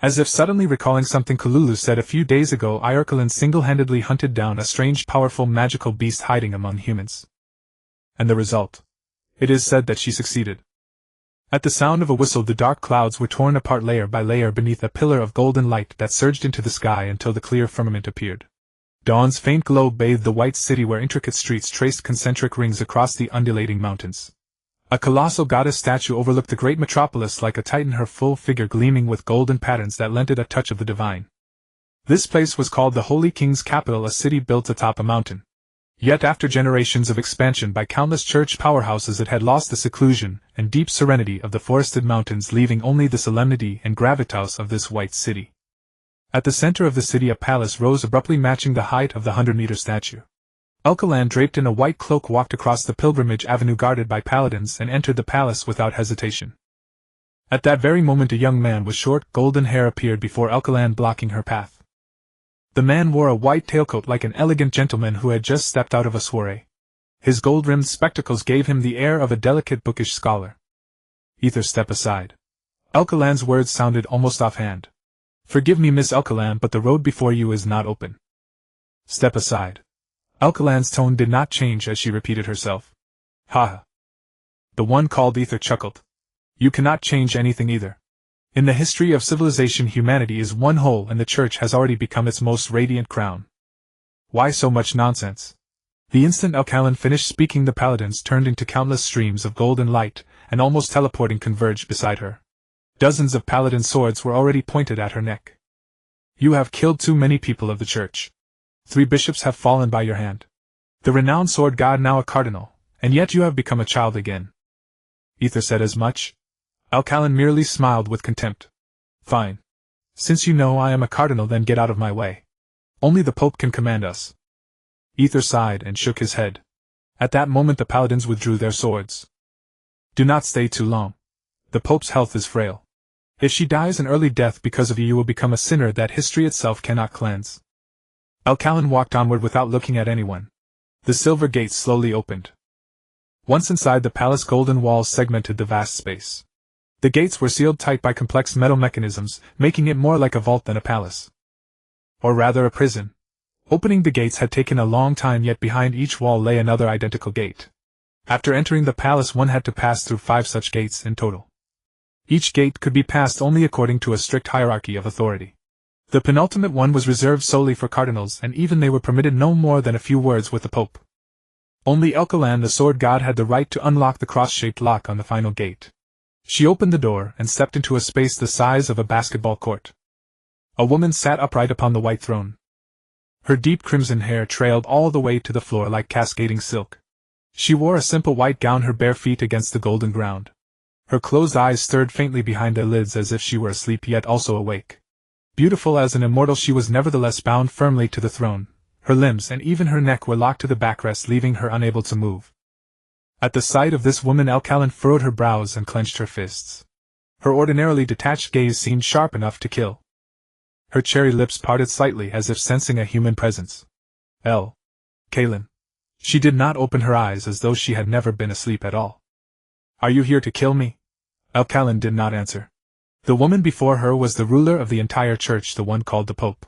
As if suddenly recalling something Kalulu said a few days ago, Irkalin single-handedly hunted down a strange, powerful magical beast hiding among humans. And the result? It is said that she succeeded. At the sound of a whistle, the dark clouds were torn apart layer by layer beneath a pillar of golden light that surged into the sky until the clear firmament appeared. Dawn's faint glow bathed the white city where intricate streets traced concentric rings across the undulating mountains. A colossal goddess statue overlooked the great metropolis like a titan, her full figure gleaming with golden patterns that lent it a touch of the divine. This place was called the Holy King's capital, a city built atop a mountain. Yet after generations of expansion by countless church powerhouses, it had lost the seclusion and deep serenity of the forested mountains, leaving only the solemnity and gravitas of this white city. At the center of the city a palace rose abruptly, matching the height of the 100-meter statue. Elkalan, draped in a white cloak, walked across the pilgrimage avenue guarded by paladins and entered the palace without hesitation. At that very moment a young man with short, golden hair appeared before Elkalan, blocking her path. The man wore a white tailcoat like an elegant gentleman who had just stepped out of a soiree. His gold-rimmed spectacles gave him the air of a delicate bookish scholar. "Ether, step aside." Elkalan's words sounded almost offhand. "Forgive me, Miss Elkalan, but the road before you is not open." "Step aside." Elkalan's tone did not change as she repeated herself. "Ha!" The one called Ether chuckled. "You cannot change anything either. In the history of civilization, humanity is one whole, and the Church has already become its most radiant crown. Why so much nonsense?" The instant Elkalan finished speaking, the paladins turned into countless streams of golden light, and almost teleporting converged beside her. Dozens of paladin swords were already pointed at her neck. "You have killed too many people of the Church. 3 bishops have fallen by your hand. The renowned sword god now a cardinal, and yet you have become a child again." Ether said as much. Elkalan merely smiled with contempt. "Fine. Since you know I am a cardinal, then get out of my way. Only the Pope can command us." Ether sighed and shook his head. At that moment the paladins withdrew their swords. "Do not stay too long. The Pope's health is frail. If she dies an early death because of you, you will become a sinner that history itself cannot cleanse." Elkalan walked onward without looking at anyone. The silver gates slowly opened. Once inside the palace, golden walls segmented the vast space. The gates were sealed tight by complex metal mechanisms, making it more like a vault than a palace. Or rather a prison. Opening the gates had taken a long time, yet behind each wall lay another identical gate. After entering the palace, one had to pass through 5 such gates in total. Each gate could be passed only according to a strict hierarchy of authority. The penultimate one was reserved solely for cardinals, and even they were permitted no more than a few words with the Pope. Only Elkalan, the sword god, had the right to unlock the cross-shaped lock on the final gate. She opened the door and stepped into a space the size of a basketball court. A woman sat upright upon the white throne. Her deep crimson hair trailed all the way to the floor like cascading silk. She wore a simple white gown, her bare feet against the golden ground. Her closed eyes stirred faintly behind their lids as if she were asleep yet also awake. Beautiful as an immortal, she was nevertheless bound firmly to the throne. Her limbs and even her neck were locked to the backrest, leaving her unable to move. At the sight of this woman, Elkalan furrowed her brows and clenched her fists. Her ordinarily detached gaze seemed sharp enough to kill. Her cherry lips parted slightly as if sensing a human presence. Elkalan. She did not open her eyes, as though she had never been asleep at all. "Are you here to kill me?" Elkalan did not answer. The woman before her was the ruler of the entire Church, the one called the Pope.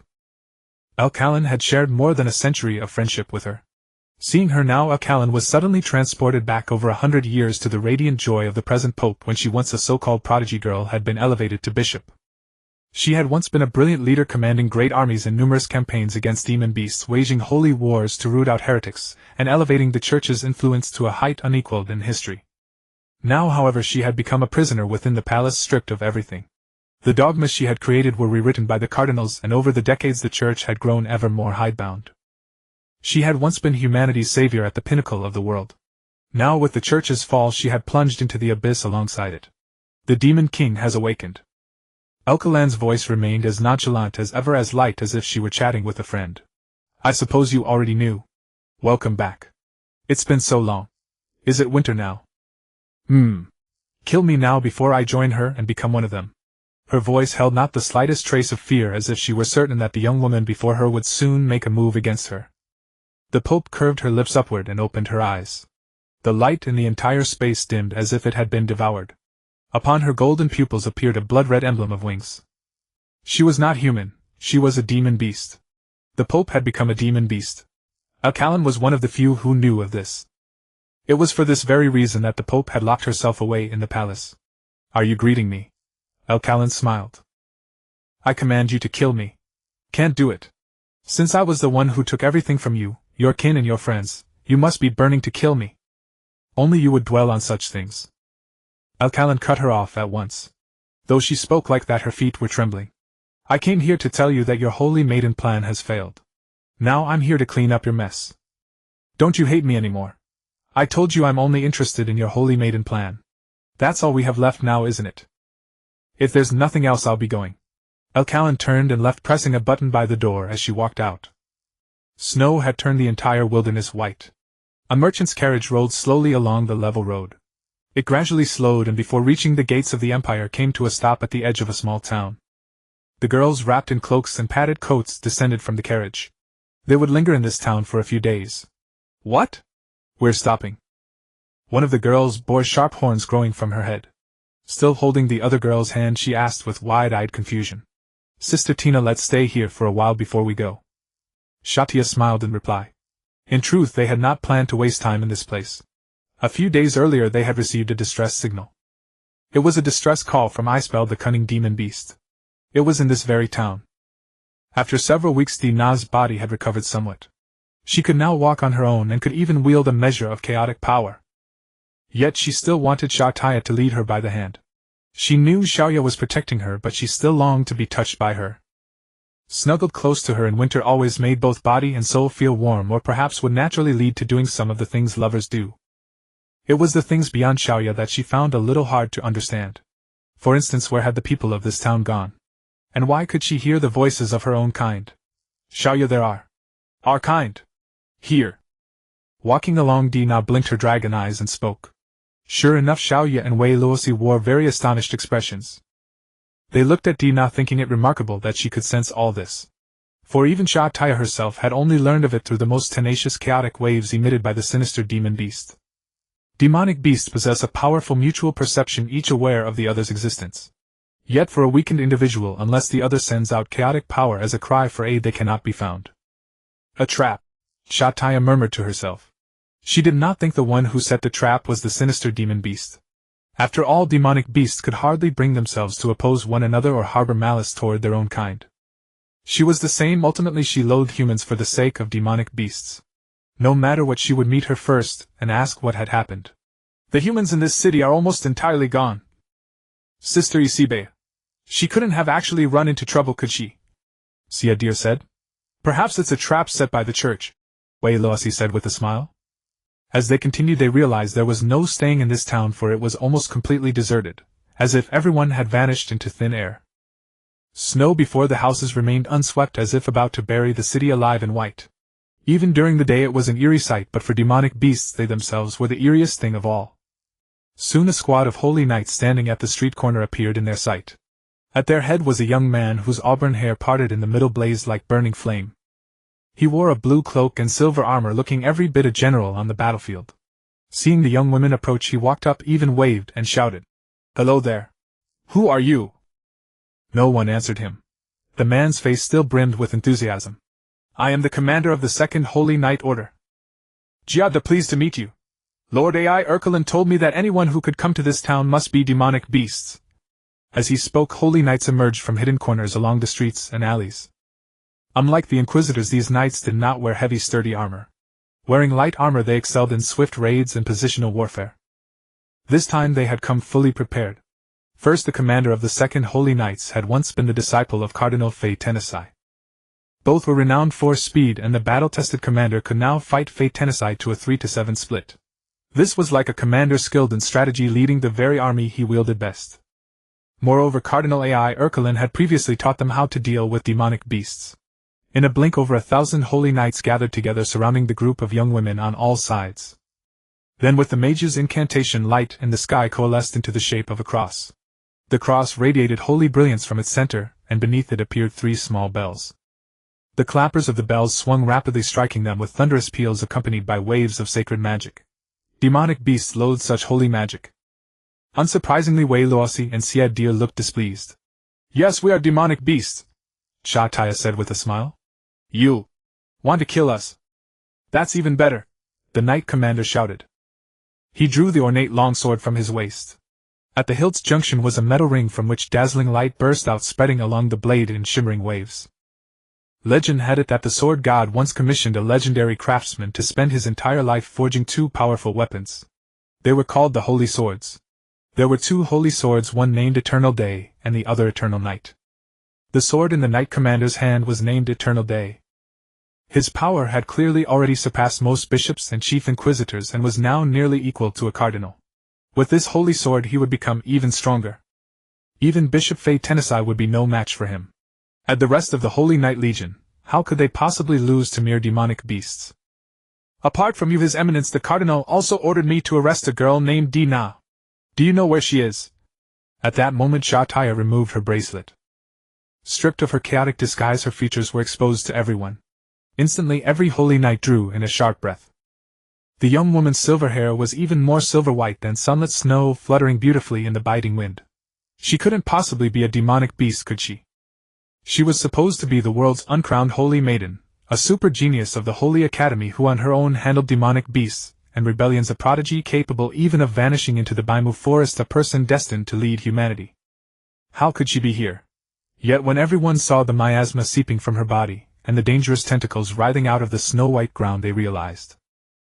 Elkalan had shared more than a century of friendship with her. Seeing her now, Elkalan was suddenly transported back over 100 years to the radiant joy of the present Pope, when she, once a so-called prodigy girl, had been elevated to bishop. She had once been a brilliant leader, commanding great armies in numerous campaigns against demon beasts, waging holy wars to root out heretics, and elevating the Church's influence to a height unequaled in history. Now, however, she had become a prisoner within the palace, stripped of everything. The dogmas she had created were rewritten by the cardinals, and over the decades the Church had grown ever more hidebound. She had once been humanity's savior at the pinnacle of the world. Now, with the Church's fall, she had plunged into the abyss alongside it. The demon king has awakened. Elkalan's voice remained as nonchalant as ever, as light as if she were chatting with a friend. I suppose you already knew. Welcome back. It's been so long. Is it winter now? Kill me now before I join her and become one of them. Her voice held not the slightest trace of fear, as if she were certain that the young woman before her would soon make a move against her. The Pope curved her lips upward and opened her eyes. The light in the entire space dimmed as if it had been devoured. Upon her golden pupils appeared a blood-red emblem of wings. She was not human, she was a demon beast. The Pope had become a demon beast. Elkalan was one of the few who knew of this. It was for this very reason that the Pope had locked herself away in the palace. Are you greeting me? Elkalan smiled. I command you to kill me. Can't do it. Since I was the one who took everything from you, your kin and your friends, you must be burning to kill me. Only you would dwell on such things. Elkalan cut her off at once. Though she spoke like that, her feet were trembling. I came here to tell you that your holy maiden plan has failed. Now I'm here to clean up your mess. Don't you hate me anymore? I told you I'm only interested in your holy maiden plan. That's all we have left now, isn't it? If there's nothing else, I'll be going. Elkalan turned and left, pressing a button by the door as she walked out. Snow had turned the entire wilderness white. A merchant's carriage rolled slowly along the level road. It gradually slowed, and before reaching the gates of the Empire came to a stop at the edge of a small town. The girls, wrapped in cloaks and padded coats, descended from the carriage. They would linger in this town for a few days. What? We're stopping. One of the girls bore sharp horns growing from her head. Still holding the other girl's hand, she asked with wide-eyed confusion. Sister Tina, let's stay here for a while before we go. Satya smiled in reply. In truth, they had not planned to waste time in this place. A few days earlier they had received a distress signal. It was a distress call from Icebell, the cunning demon beast. It was in this very town. After several weeks, Dina's body had recovered somewhat. She could now walk on her own and could even wield a measure of chaotic power. Yet she still wanted Satya to lead her by the hand. She knew Satya was protecting her, but she still longed to be touched by her. Snuggled close to her in winter always made both body and soul feel warm, or perhaps would naturally lead to doing some of the things lovers do. It was the things beyond Satya that she found a little hard to understand. For instance, where had the people of this town gone? And why could she hear the voices of her own kind? Satya, there are. Our kind. Here. Walking along, Dina blinked her dragon eyes and spoke. Sure enough, Satya and Wei Luosi wore very astonished expressions. They looked at Dina, thinking it remarkable that she could sense all this. For even Satya herself had only learned of it through the most tenacious chaotic waves emitted by the sinister demon beast. Demonic beasts possess a powerful mutual perception, each aware of the other's existence. Yet for a weakened individual, unless the other sends out chaotic power as a cry for aid, they cannot be found. A trap, Satya murmured to herself. She did not think the one who set the trap was the sinister demon beast. After all, demonic beasts could hardly bring themselves to oppose one another or harbor malice toward their own kind. She was the same. Ultimately, she loathed humans for the sake of demonic beasts. No matter what, she would meet her first and ask what had happened. The humans in this city are almost entirely gone. Sister Isibe. She couldn't have actually run into trouble, could she? Siadir said. Perhaps it's a trap set by the church, Wei Luosi said with a smile. As they continued, they realized there was no staying in this town, for it was almost completely deserted, as if everyone had vanished into thin air. Snow before the houses remained unswept, as if about to bury the city alive in white. Even during the day it was an eerie sight, but for demonic beasts they themselves were the eeriest thing of all. Soon a squad of holy knights standing at the street corner appeared in their sight. At their head was a young man whose auburn hair parted in the middle blazed like burning flame. He wore a blue cloak and silver armor, looking every bit a general on the battlefield. Seeing the young women approach, he walked up, even waved and shouted, "Hello there. Who are you?" No one answered him. The man's face still brimmed with enthusiasm. "I am the commander of the Second Holy Knight Order. Giada, pleased to meet you. Lord Ai Erkelan told me that anyone who could come to this town must be demonic beasts." As he spoke, holy knights emerged from hidden corners along the streets and alleys. Unlike the Inquisitors, these knights did not wear heavy, sturdy armor. Wearing light armor, they excelled in swift raids and positional warfare. This time they had come fully prepared. First, the commander of the Second Holy Knights had once been the disciple of Cardinal Fei Tenasai. Both were renowned for speed, and the battle-tested commander could now fight Fei Tenasai to a 3-7 split. This was like a commander skilled in strategy leading the very army he wielded best. Moreover, Cardinal Ai Erkelin had previously taught them how to deal with demonic beasts. In a blink, over 1,000 holy knights gathered together surrounding the group of young women on all sides. Then, with the mage's incantation, light in the sky coalesced into the shape of a cross. The cross radiated holy brilliance from its center, and beneath it appeared 3 small bells. The clappers of the bells swung rapidly, striking them with thunderous peals accompanied by waves of sacred magic. Demonic beasts loathed such holy magic. Unsurprisingly, Wei Luosi and Xie Dia looked displeased. "Yes, we are demonic beasts," Satya said with a smile. "You want to kill us? That's even better," the knight commander shouted. He drew the ornate longsword from his waist. At the hilt's junction was a metal ring from which dazzling light burst out, spreading along the blade in shimmering waves. Legend had it that the sword god once commissioned a legendary craftsman to spend his entire life forging 2 powerful weapons. They were called the Holy Swords. There were 2 holy swords, one named Eternal Day and the other Eternal Night. The sword in the knight commander's hand was named Eternal Day. His power had clearly already surpassed most bishops and chief inquisitors and was now nearly equal to a cardinal. With this holy sword he would become even stronger. Even Bishop Fei Tenasai would be no match for him. And the rest of the Holy Knight Legion, how could they possibly lose to mere demonic beasts? "Apart from you, His Eminence, the Cardinal also ordered me to arrest a girl named Di Na. Do you know where she is?" At that moment Satya removed her bracelet. Stripped of her chaotic disguise, her features were exposed to everyone. Instantly every holy knight drew in a sharp breath. The young woman's silver hair was even more silver-white than sunlit snow, fluttering beautifully in the biting wind. She couldn't possibly be a demonic beast, could she? She was supposed to be the world's uncrowned holy maiden, a super genius of the Holy Academy who on her own handled demonic beasts and rebellions, a prodigy capable even of vanishing into the Baimu forest, a person destined to lead humanity. How could she be here? Yet when everyone saw the miasma seeping from her body, and the dangerous tentacles writhing out of the snow-white ground, they realized.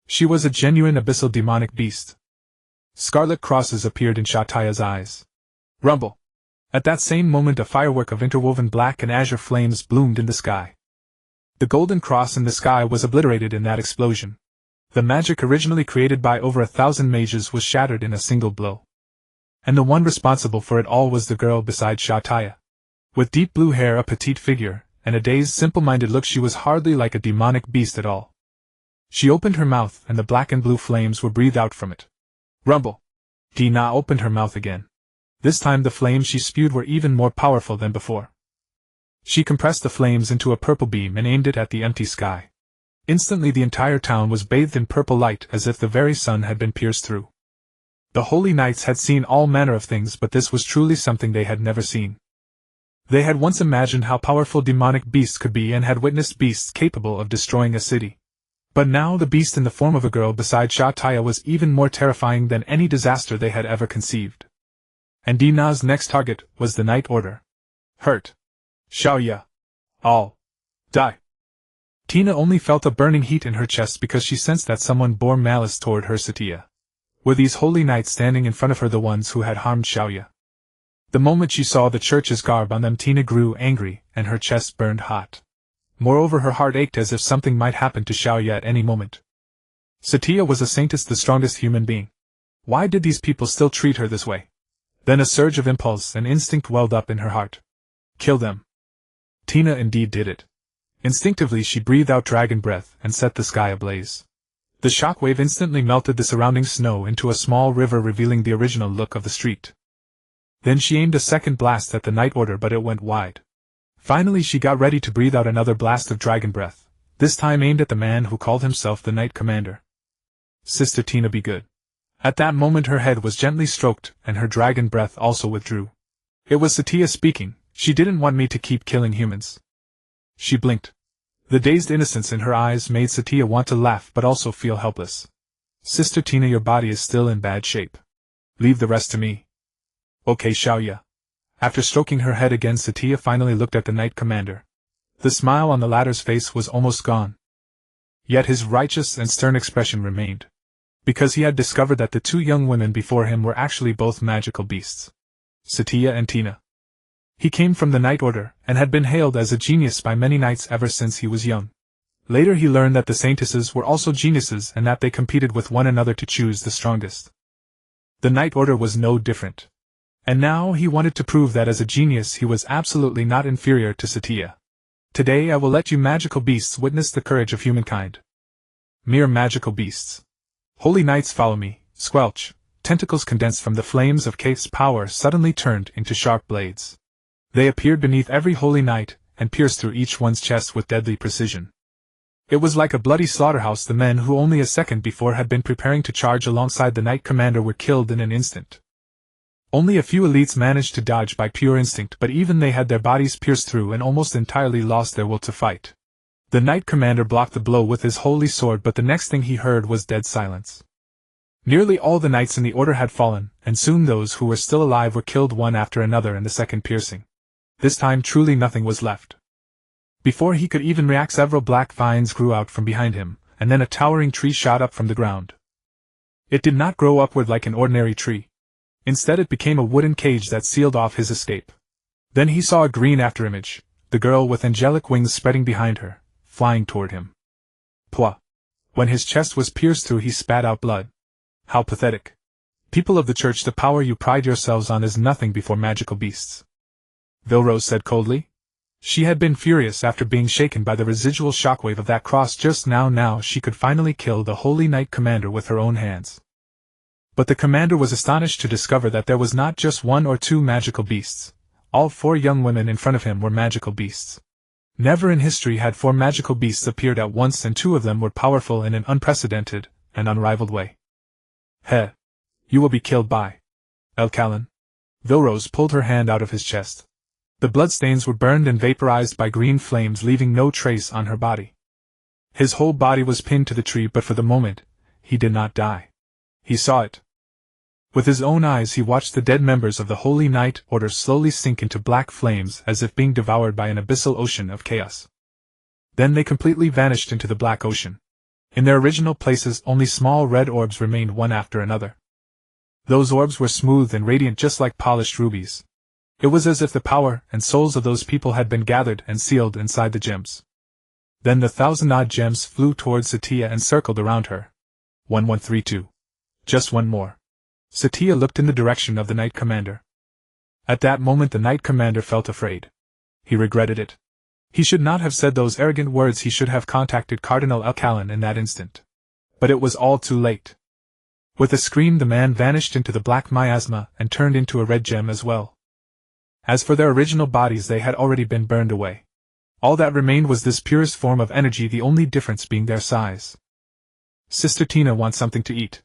She was a genuine abyssal demonic beast. Scarlet crosses appeared in Satya's eyes. Rumble! At that same moment a firework of interwoven black and azure flames bloomed in the sky. The golden cross in the sky was obliterated in that explosion. The magic originally created by over 1,000 mages was shattered in a single blow. And the one responsible for it all was the girl beside Satya. With deep blue hair, a petite figure, and a dazed, simple-minded look, she was hardly like a demonic beast at all. She opened her mouth, and the black and blue flames were breathed out from it. Rumble! Di Na opened her mouth again. This time the flames she spewed were even more powerful than before. She compressed the flames into a purple beam and aimed it at the empty sky. Instantly the entire town was bathed in purple light, as if the very sun had been pierced through. The holy knights had seen all manner of things, but this was truly something they had never seen. They had once imagined how powerful demonic beasts could be and had witnessed beasts capable of destroying a city. But now the beast in the form of a girl beside Satya was even more terrifying than any disaster they had ever conceived. And Di Na's next target was the Night Order. Hurt. Xiaoya. All. Die. Tina only felt a burning heat in her chest because she sensed that someone bore malice toward her. Satya. Were these holy knights standing in front of her the ones who had harmed Xiaoya? The moment she saw the church's garb on them, Tina grew angry, and her chest burned hot. Moreover, her heart ached as if something might happen to Xiaoya at any moment. Satya was the saintest, the strongest human being. Why did these people still treat her this way? Then a surge of impulse and instinct welled up in her heart. Kill them. Tina indeed did it. Instinctively she breathed out dragon breath and set the sky ablaze. The shockwave instantly melted the surrounding snow into a small river, revealing the original look of the street. Then she aimed a second blast at the Night Order, but it went wide. Finally she got ready to breathe out another blast of dragon breath, this time aimed at the man who called himself the Knight Commander. Sister Tina, be good. At that moment her head was gently stroked, and her dragon breath also withdrew. It was Satya speaking. She didn't want me to keep killing humans. She blinked. The dazed innocence in her eyes made Satya want to laugh but also feel helpless. Sister Tina, your body is still in bad shape. Leave the rest to me. Okay, Xiaoya. After stroking her head again, Satya finally looked at the Knight Commander. The smile on the latter's face was almost gone. Yet his righteous and stern expression remained. Because he had discovered that the 2 young women before him were actually both magical beasts. Satya and Tina. He came from the Night Order, and had been hailed as a genius by many knights ever since he was young. Later he learned that the saintesses were also geniuses and that they competed with one another to choose the strongest. The Night Order was no different. And now he wanted to prove that as a genius he was absolutely not inferior to Satya. Today I will let you magical beasts witness the courage of humankind. Mere magical beasts. Holy knights, follow me. Squelch. Tentacles condensed from the flames of Kate's power suddenly turned into sharp blades. They appeared beneath every holy knight, and pierced through each one's chest with deadly precision. It was like a bloody slaughterhouse. The men who only a second before had been preparing to charge alongside the knight commander were killed in an instant. Only a few elites managed to dodge by pure instinct, but even they had their bodies pierced through and almost entirely lost their will to fight. The knight commander blocked the blow with his holy sword, but the next thing he heard was dead silence. Nearly all the knights in the order had fallen, and soon those who were still alive were killed one after another in the second piercing. This time truly nothing was left. Before he could even react, several black vines grew out from behind him, and then a towering tree shot up from the ground. It did not grow upward like an ordinary tree. Instead it became a wooden cage that sealed off his escape. Then he saw a green afterimage, the girl with angelic wings spreading behind her, flying toward him. Pwah! When his chest was pierced through he spat out blood. How pathetic. People of the church, the power you pride yourselves on is nothing before magical beasts. Vilrose said coldly. She had been furious after being shaken by the residual shockwave of that cross just now. Now she could finally kill the Holy Knight Commander with her own hands. But the commander was astonished to discover that there was not just one or two magical beasts. All 4 young women in front of him were magical beasts. Never in history had 4 magical beasts appeared at once, and 2 of them were powerful in an unprecedented and unrivaled way. Heh! You will be killed by Elkalon. Vilrose pulled her hand out of his chest. The bloodstains were burned and vaporized by green flames, leaving no trace on her body. His whole body was pinned to the tree, but for the moment, he did not die. He saw it. With his own eyes he watched the dead members of the Holy Knight Order slowly sink into black flames as if being devoured by an abyssal ocean of chaos. Then they completely vanished into the black ocean. In their original places only small red orbs remained, one after another. Those orbs were smooth and radiant, just like polished rubies. It was as if the power and souls of those people had been gathered and sealed inside the gems. Then the 1,000-odd gems flew towards Satya and circled around her. 1132. Just one more. Satya looked in the direction of the Knight Commander. At that moment the Knight Commander felt afraid. He regretted it. He should not have said those arrogant words. He should have contacted Cardinal Elkalon in that instant. But it was all too late. With a scream the man vanished into the black miasma and turned into a red gem as well. As for their original bodies, they had already been burned away. All that remained was this purest form of energy, the only difference being their size. Sister Tina wants something to eat.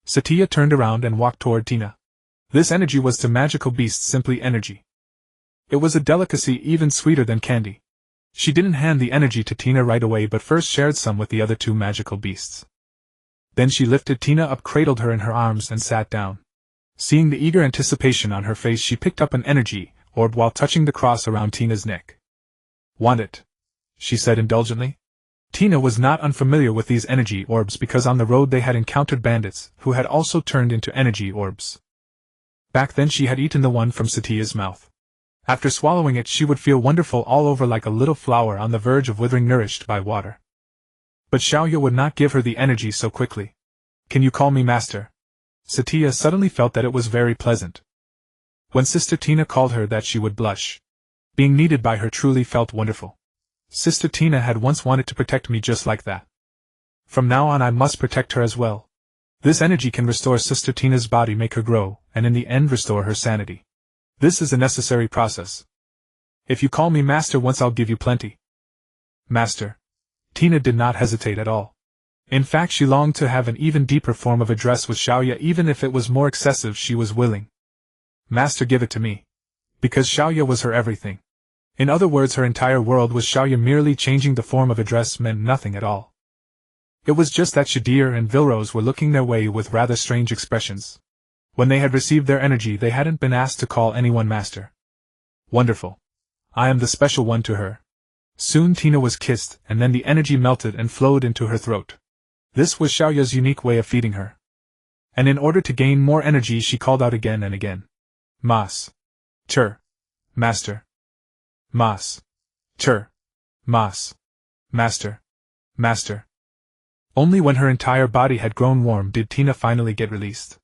Satya turned around and walked toward Tina. This energy was to magical beasts simply energy. It was a delicacy even sweeter than candy. She didn't hand the energy to Tina right away, but first shared some with the other 2 magical beasts. Then she lifted Tina up, cradled her in her arms, and sat down. Seeing the eager anticipation on her face, she picked up an energy orb while touching the cross around Tina's neck. Want it? She said indulgently. Tina was not unfamiliar with these energy orbs because on the road they had encountered bandits who had also turned into energy orbs. Back then she had eaten the one from Satya's mouth. After swallowing it she would feel wonderful all over, like a little flower on the verge of withering, nourished by water. But Xiaoya would not give her the energy so quickly. Can you call me master? Satya suddenly felt that it was very pleasant. When Sister Tina called her that, she would blush. Being needed by her truly felt wonderful. Sister Tina had once wanted to protect me just like that. From now on I must protect her as well. This energy can restore Sister Tina's body, make her grow, and in the end restore her sanity. This is a necessary process. If you call me master once, I'll give you plenty. Master. Tina did not hesitate at all. In fact, she longed to have an even deeper form of address with Xiaoya. Even if it was more excessive, she was willing. Master, give it to me. Because Xiaoya was her everything. In other words, her entire world was Xiaoya. Merely changing the form of address meant nothing at all. It was just that Shadir and Vilrose were looking their way with rather strange expressions. When they had received their energy, they hadn't been asked to call anyone master. Wonderful. I am the special one to her. Soon Tina was kissed, and then the energy melted and flowed into her throat. This was Xiaoya's unique way of feeding her. And in order to gain more energy, she called out again and again. Mas. Chur. Master. Mas. Chur. Mas. Master. Master. Only when her entire body had grown warm did Tina finally get released.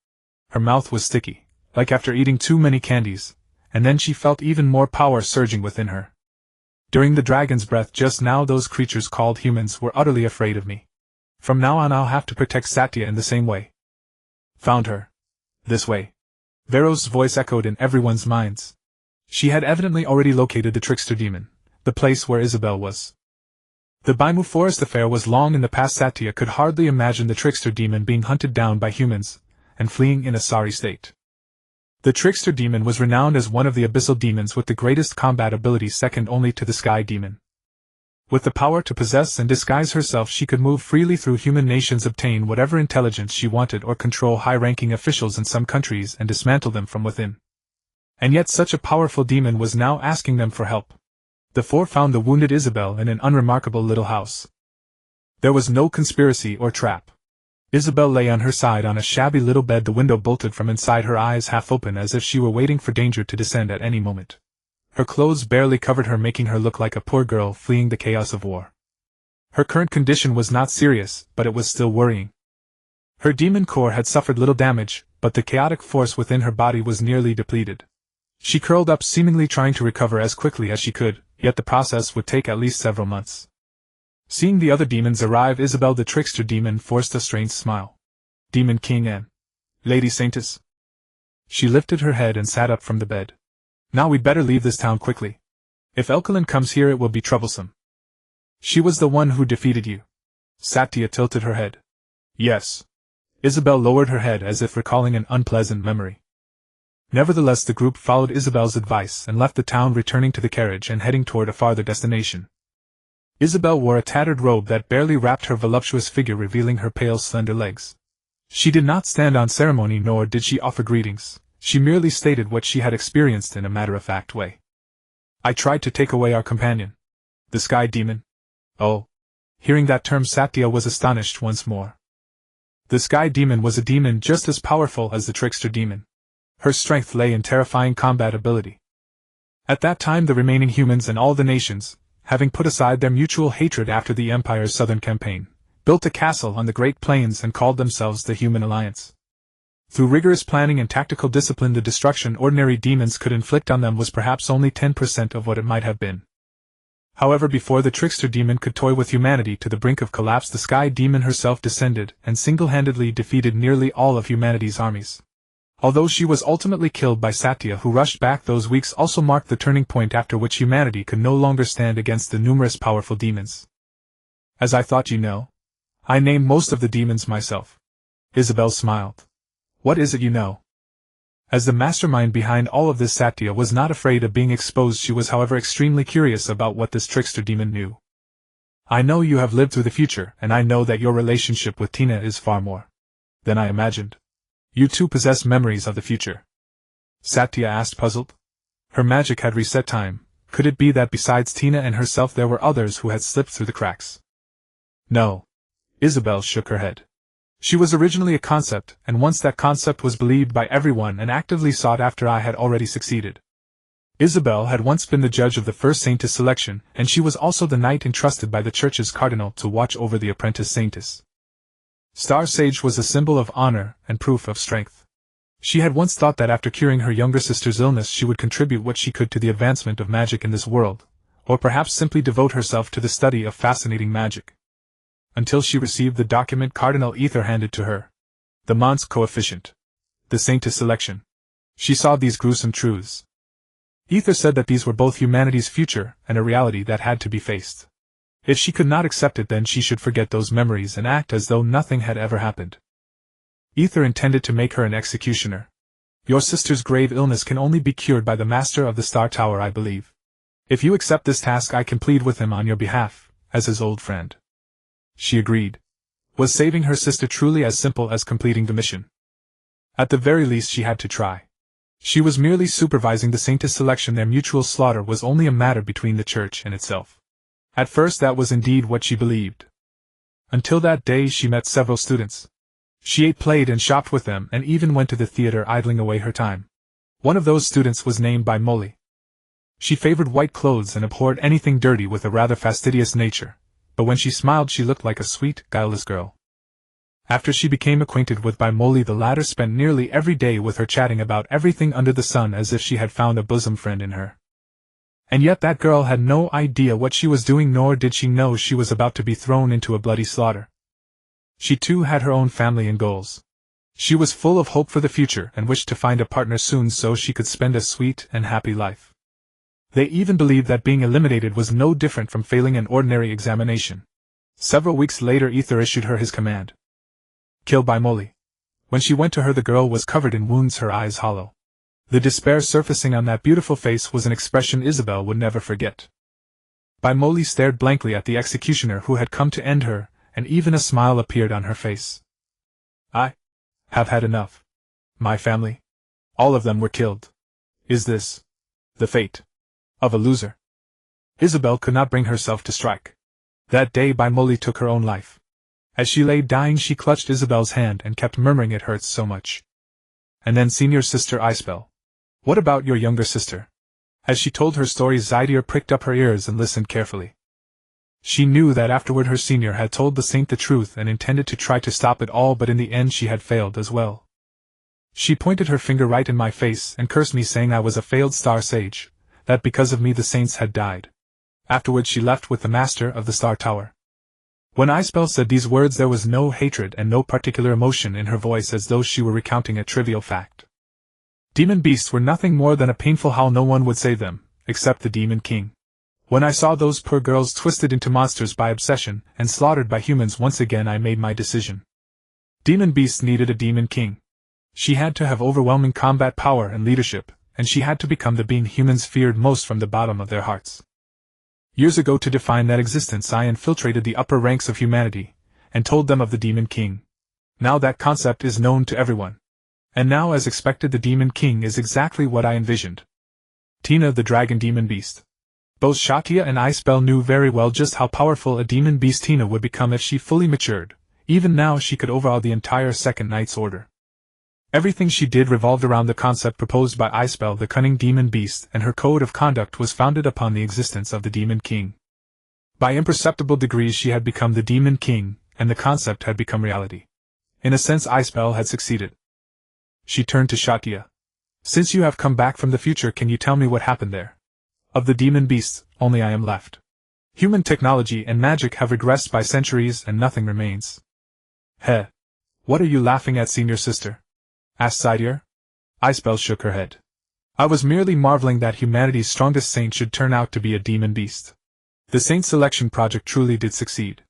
Her mouth was sticky, like after eating too many candies, and then she felt even more power surging within her. During the dragon's breath just now, those creatures called humans were utterly afraid of me. From now on I'll have to protect Satya in the same way. Found her. This way. Vero's voice echoed in everyone's minds. She had evidently already located the trickster demon, the place where Isabel was. The Baimu forest affair was long in the past. Satya could hardly imagine the trickster demon being hunted down by humans, and fleeing in a sorry state. The trickster demon was renowned as one of the abyssal demons with the greatest combat ability, second only to the sky demon. With the power to possess and disguise herself, she could move freely through human nations, obtain whatever intelligence she wanted, or control high-ranking officials in some countries and dismantle them from within. And yet such a powerful demon was now asking them for help. The four found the wounded Isabel in an unremarkable little house. There was no conspiracy or trap. Isabel lay on her side on a shabby little bed, the window bolted from inside, her eyes half open as if she were waiting for danger to descend at any moment. Her clothes barely covered her, making her look like a poor girl fleeing the chaos of war. Her current condition was not serious, but it was still worrying. Her demon core had suffered little damage, but the chaotic force within her body was nearly depleted. She curled up, seemingly trying to recover as quickly as she could, yet the process would take at least several months. Seeing the other demons arrive, Isabel the trickster demon forced a strange smile. Demon King and Lady Saintess. She lifted her head and sat up from the bed. Now we'd better leave this town quickly. If Elkalin comes here it will be troublesome. She was the one who defeated you. Satya tilted her head. Yes. Isabel lowered her head as if recalling an unpleasant memory. Nevertheless, the group followed Isabel's advice and left the town, returning to the carriage and heading toward a farther destination. Isabel wore a tattered robe that barely wrapped her voluptuous figure, revealing her pale, slender legs. She did not stand on ceremony, nor did she offer greetings. She merely stated what she had experienced in a matter-of-fact way. I tried to take away our companion. The sky demon. Oh. Hearing that term, Satya was astonished once more. The sky demon was a demon just as powerful as the trickster demon. Her strength lay in terrifying combat ability. At that time the remaining humans and all the nations, having put aside their mutual hatred after the Empire's southern campaign, built a castle on the Great Plains and called themselves the Human Alliance. Through rigorous planning and tactical discipline, the destruction ordinary demons could inflict on them was perhaps only 10% of what it might have been. However, before the trickster demon could toy with humanity to the brink of collapse, the sky demon herself descended and single-handedly defeated nearly all of humanity's armies. Although she was ultimately killed by Satya, who rushed back, those weeks also marked the turning point after which humanity could no longer stand against the numerous powerful demons. As I thought you know, I named most of the demons myself. Isabel smiled. What is it you know? As the mastermind behind all of this, Satya was not afraid of being exposed. She was, however, extremely curious about what this trickster demon knew. I know you have lived through the future, and I know that your relationship with Tina is far more than I imagined. You too possess memories of the future? Satya asked, puzzled. Her magic had reset time. Could it be that besides Tina and herself there were others who had slipped through the cracks? No. Isabel shook her head. She was originally a concept, and once that concept was believed by everyone and actively sought after, I had already succeeded. Isabel had once been the judge of the first saintess selection, and she was also the knight entrusted by the church's cardinal to watch over the apprentice saintess. Star Sage was a symbol of honor and proof of strength. She had once thought that after curing her younger sister's illness she would contribute what she could to the advancement of magic in this world, or perhaps simply devote herself to the study of fascinating magic. Until she received the document Cardinal Ether handed to her. The Mons coefficient. The saintess selection. She saw these gruesome truths. Ether said that these were both humanity's future and a reality that had to be faced. If she could not accept it, then she should forget those memories and act as though nothing had ever happened. Ether intended to make her an executioner. Your sister's grave illness can only be cured by the Master of the Star Tower, I believe. If you accept this task, I can plead with him on your behalf, as his old friend. She agreed. Was saving her sister truly as simple as completing the mission? At the very least she had to try. She was merely supervising the saintess selection. Their mutual slaughter was only a matter between the church and itself. At first that was indeed what she believed. Until that day she met several students. She ate, played, and shopped with them, and even went to the theater, idling away her time. One of those students was named by Molly. She favored white clothes and abhorred anything dirty, with a rather fastidious nature, but when she smiled she looked like a sweet, guileless girl. After she became acquainted with Baimoli, the latter spent nearly every day with her, chatting about everything under the sun as if she had found a bosom friend in her. And yet that girl had no idea what she was doing, nor did she know she was about to be thrown into a bloody slaughter. She too had her own family and goals. She was full of hope for the future and wished to find a partner soon so she could spend a sweet and happy life. They even believed that being eliminated was no different from failing an ordinary examination. Several weeks later, Ether issued her his command. Kill Baimoli. When she went to her, the girl was covered in wounds, her eyes hollow. The despair surfacing on that beautiful face was an expression Isabel would never forget. Baimoli stared blankly at the executioner who had come to end her, and even a smile appeared on her face. I have had enough. My family, all of them were killed. Is this the fate of a loser? Isabel could not bring herself to strike. That day Baimoli took her own life. As she lay dying, she clutched Isabel's hand and kept murmuring, "It hurts so much." And then, "Senior sister Isabel, what about your younger sister?" As she told her story, Zydir pricked up her ears and listened carefully. She knew that afterward her senior had told the saint the truth and intended to try to stop it all, but in the end she had failed as well. She pointed her finger right in my face and cursed me, saying I was a failed star sage, that because of me the saints had died. Afterward she left with the master of the Star Tower. When Isabel said these words, there was no hatred and no particular emotion in her voice, as though she were recounting a trivial fact. Demon beasts were nothing more than a painful how no one would save them, except the Demon King. When I saw those poor girls twisted into monsters by obsession and slaughtered by humans, once again I made my decision. Demon beasts needed a Demon King. She had to have overwhelming combat power and leadership, and she had to become the being humans feared most from the bottom of their hearts. Years ago, to define that existence, I infiltrated the upper ranks of humanity, and told them of the Demon King. Now that concept is known to everyone. And now, as expected, the Demon King is exactly what I envisioned. Tina, the Dragon Demon Beast. Both Satya and Isabel knew very well just how powerful a demon beast Tina would become if she fully matured. Even now she could overawe the entire Second Knight's Order. Everything she did revolved around the concept proposed by Isabel, the cunning demon beast, and her code of conduct was founded upon the existence of the Demon King. By imperceptible degrees she had become the Demon King, and the concept had become reality. In a sense, Isabel had succeeded. She turned to Satya. "Since you have come back from the future, can you tell me what happened there? Of the demon beasts, only I am left. Human technology and magic have regressed by centuries and nothing remains." "Heh. What are you laughing at, senior sister?" asked Zydir. Isabel shook her head. "I was merely marveling that humanity's strongest saint should turn out to be a demon beast. The saint selection project truly did succeed.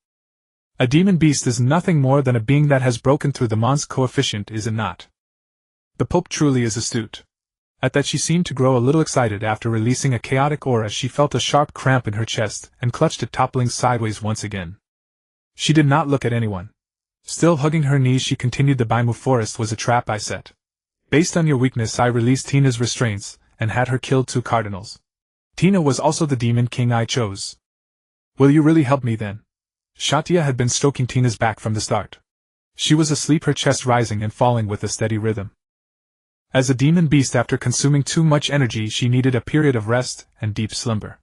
A demon beast is nothing more than a being that has broken through the Mons coefficient, is it not? The Pope truly is astute." At that she seemed to grow a little excited. After releasing a chaotic aura, she felt a sharp cramp in her chest and clutched it, toppling sideways once again. She did not look at anyone. Still hugging her knees, she continued, "The Baimu forest was a trap I set. Based on your weakness, I released Tina's restraints and had her kill 2 cardinals. Tina was also the Demon King I chose. Will you really help me then?" Satya had been stroking Tina's back from the start. She was asleep, her chest rising and falling with a steady rhythm. As a demon beast, after consuming too much energy, she needed a period of rest and deep slumber.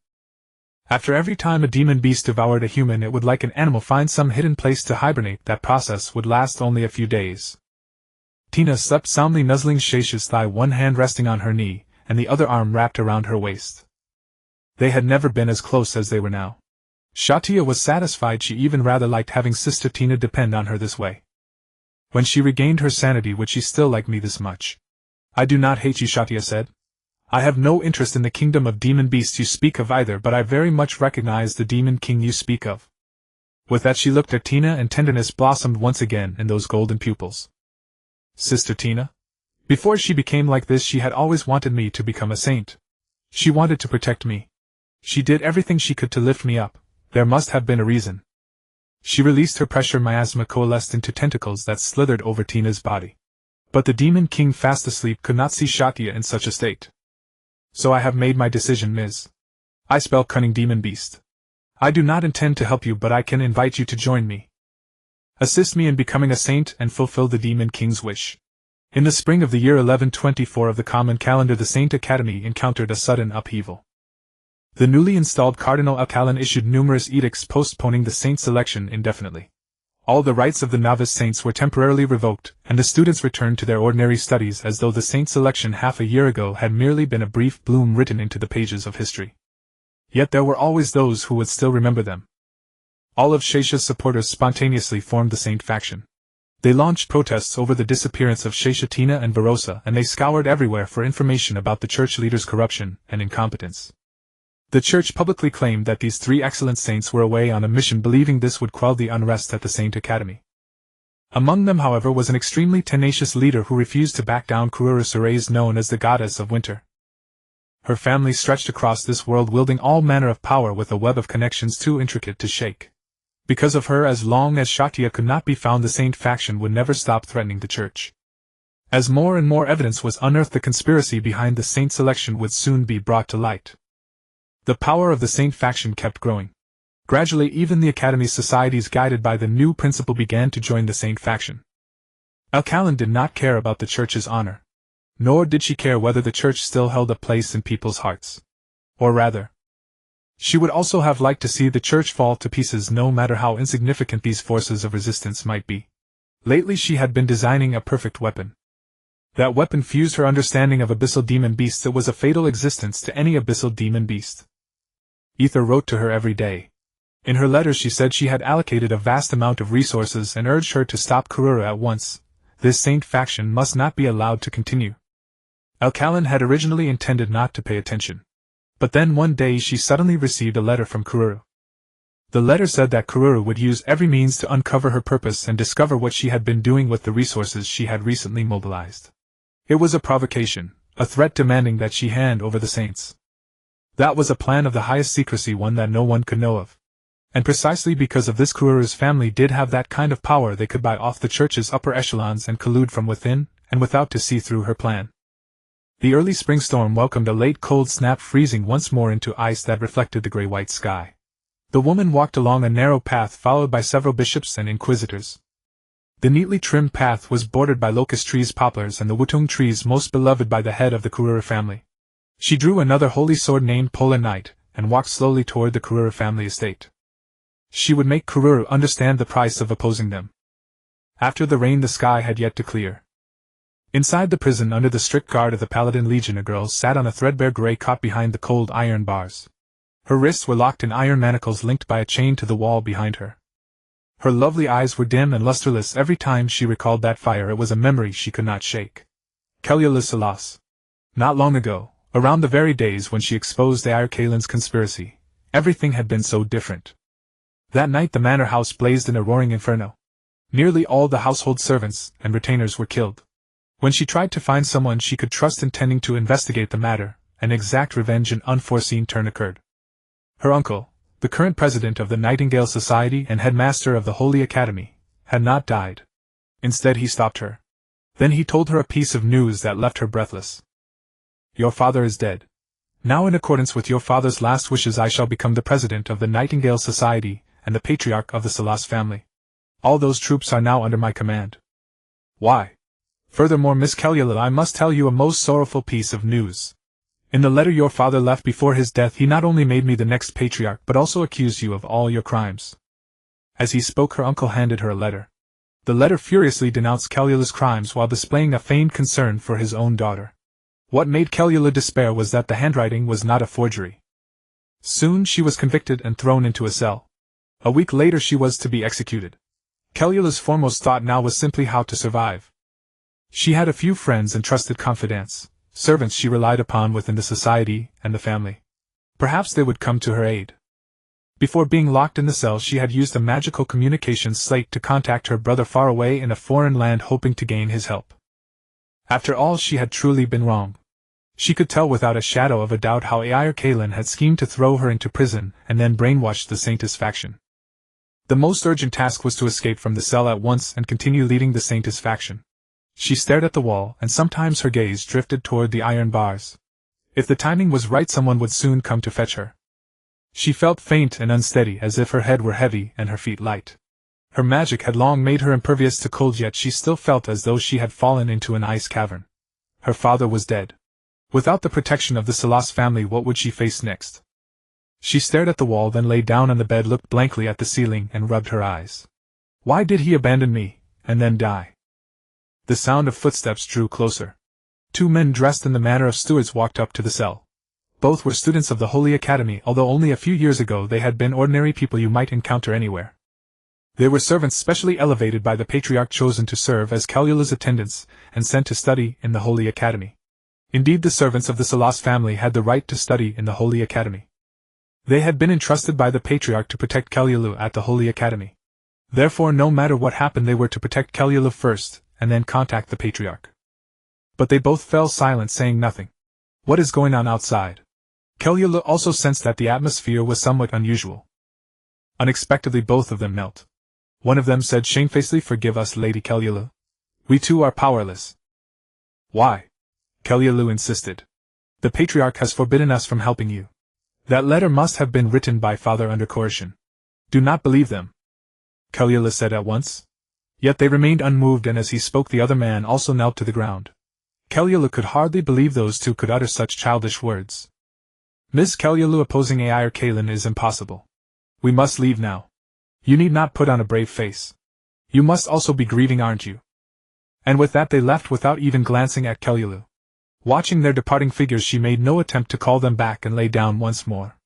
After every time a demon beast devoured a human, it would, like an animal, find some hidden place to hibernate. That process would last only a few days. Tina slept soundly, nuzzling Satya's thigh, one hand resting on her knee, and the other arm wrapped around her waist. They had never been as close as they were now. Satya was satisfied. She even rather liked having Sister Tina depend on her this way. When she regained her sanity, would she still like me this much? "I do not hate you," Satya said. "I have no interest in the kingdom of demon beasts you speak of either, but I very much recognize the Demon King you speak of." With that she looked at Tina, and tenderness blossomed once again in those golden pupils. "Sister Tina? Before she became like this, she had always wanted me to become a saint. She wanted to protect me. She did everything she could to lift me up. There must have been a reason." She released her pressure. Miasma coalesced into tentacles that slithered over Tina's body. But the Demon King, fast asleep, could not see Satya in such a state. "So I have made my decision, Ms. Isabel, cunning demon beast. I do not intend to help you, but I can invite you to join me. Assist me in becoming a saint and fulfill the Demon King's wish." In the spring of the year 1124 of the common calendar, the Saint Academy encountered a sudden upheaval. The newly installed Cardinal Alcalin issued numerous edicts postponing the saint selection indefinitely. All the rights of the novice saints were temporarily revoked, and the students returned to their ordinary studies as though the saint's election half a year ago had merely been a brief bloom written into the pages of history. Yet there were always those who would still remember them. All of Shesha's supporters spontaneously formed the saint faction. They launched protests over the disappearance of Shesha, and Varosa, and they scoured everywhere for information about the church leaders' corruption and incompetence. The church publicly claimed that these three excellent saints were away on a mission, believing this would quell the unrest at the Saint Academy. Among them, however, was an extremely tenacious leader who refused to back down, Kururu Therese, known as the Goddess of Winter. Her family stretched across this world, wielding all manner of power with a web of connections too intricate to shake. Because of her, as long as Satya could not be found, the saint faction would never stop threatening the church. As more and more evidence was unearthed, the conspiracy behind the saint's election would soon be brought to light. The power of the saint faction kept growing. Gradually, even the Academy's societies, guided by the new principle, began to join the saint faction. Alcalin did not care about the church's honor. Nor did she care whether the church still held a place in people's hearts. Or rather, she would also have liked to see the church fall to pieces, no matter how insignificant these forces of resistance might be. Lately she had been designing a perfect weapon. That weapon fused her understanding of abyssal demon beasts. It was a fatal existence to any abyssal demon beast. Ether wrote to her every day. In her letters she said she had allocated a vast amount of resources and urged her to stop Kururu at once. This saint faction must not be allowed to continue. Alcalin had originally intended not to pay attention. But then one day she suddenly received a letter from Kururu. The letter said that Kururu would use every means to uncover her purpose and discover what she had been doing with the resources she had recently mobilized. It was a provocation, a threat demanding that she hand over the saints. That was a plan of the highest secrecy, one that no one could know of. And precisely because of this, Kururu's family did have that kind of power. They could buy off the church's upper echelons and collude from within and without to see through her plan. The early spring storm welcomed a late cold snap, freezing once more into ice that reflected the gray-white sky. The woman walked along a narrow path followed by several bishops and inquisitors. The neatly trimmed path was bordered by locust trees, poplars, and the wutung trees most beloved by the head of the Kururu family. She drew another holy sword named Pola Knight, and walked slowly toward the Kururu family estate. She would make Kururu understand the price of opposing them. After the rain, the sky had yet to clear. Inside the prison, under the strict guard of the Paladin Legion, a girl sat on a threadbare gray cot behind the cold iron bars. Her wrists were locked in iron manacles linked by a chain to the wall behind her. Her lovely eyes were dim and lusterless. Every time she recalled that fire, it was a memory she could not shake. Kelulasalas. Not long ago, around the very days when she exposed the Kalin's conspiracy, everything had been so different. That night the manor house blazed in a roaring inferno. Nearly all the household servants and retainers were killed. When she tried to find someone she could trust intending to investigate the matter, an exact revenge, an unforeseen turn occurred. Her uncle, the current president of the Nightingale Society and headmaster of the Holy Academy, had not died. Instead he stopped her. Then he told her a piece of news that left her breathless. Your father is dead. Now, in accordance with your father's last wishes, I shall become the president of the Nightingale Society and the patriarch of the Salas family. All those troops are now under my command. Why? Furthermore, Miss Kelula, I must tell you a most sorrowful piece of news. In the letter your father left before his death, he not only made me the next patriarch but also accused you of all your crimes. As he spoke, her uncle handed her a letter. The letter furiously denounced Kelula's crimes while displaying a feigned concern for his own daughter. What made Kelula despair was that the handwriting was not a forgery. Soon she was convicted and thrown into a cell. A week later she was to be executed. Kelula's foremost thought now was simply how to survive. She had a few friends and trusted confidants, servants she relied upon within the society and the family. Perhaps they would come to her aid. Before being locked in the cell, she had used a magical communications slate to contact her brother far away in a foreign land, hoping to gain his help. After all, she had truly been wrong. She could tell without a shadow of a doubt how Kalin had schemed to throw her into prison and then brainwashed the Saintis faction. The most urgent task was to escape from the cell at once and continue leading the Saintis faction. She stared at the wall, and sometimes her gaze drifted toward the iron bars. If the timing was right, someone would soon come to fetch her. She felt faint and unsteady, as if her head were heavy and her feet light. Her magic had long made her impervious to cold, yet she still felt as though she had fallen into an ice cavern. Her father was dead. Without the protection of the Salas family, what would she face next? She stared at the wall, then lay down on the bed, looked blankly at the ceiling, and rubbed her eyes. Why did he abandon me, and then die? The sound of footsteps drew closer. 2 men dressed in the manner of stewards walked up to the cell. Both were students of the Holy Academy, although only a few years ago they had been ordinary people you might encounter anywhere. They were servants specially elevated by the Patriarch, chosen to serve as Calula's attendants, and sent to study in the Holy Academy. Indeed, the servants of the Salas family had the right to study in the Holy Academy. They had been entrusted by the Patriarch to protect Calulu at the Holy Academy. Therefore, no matter what happened, they were to protect Calulu first, and then contact the Patriarch. But they both fell silent, saying nothing. What is going on outside? Calulu also sensed that the atmosphere was somewhat unusual. Unexpectedly, both of them knelt. One of them said shamefacedly, "Forgive us, Lady Calulu. We too are powerless." "Why?" Calulu insisted. "The Patriarch has forbidden us from helping you. That letter must have been written by Father under coercion. Do not believe them," Calulu said at once. Yet they remained unmoved, and as he spoke the other man also knelt to the ground. Calulu could hardly believe those two could utter such childish words. "Miss Calulu, opposing Ai or Kalin is impossible. We must leave now. You need not put on a brave face. You must also be grieving, aren't you?" And with that they left without even glancing at Calulu. Watching their departing figures, she made no attempt to call them back and lay down once more.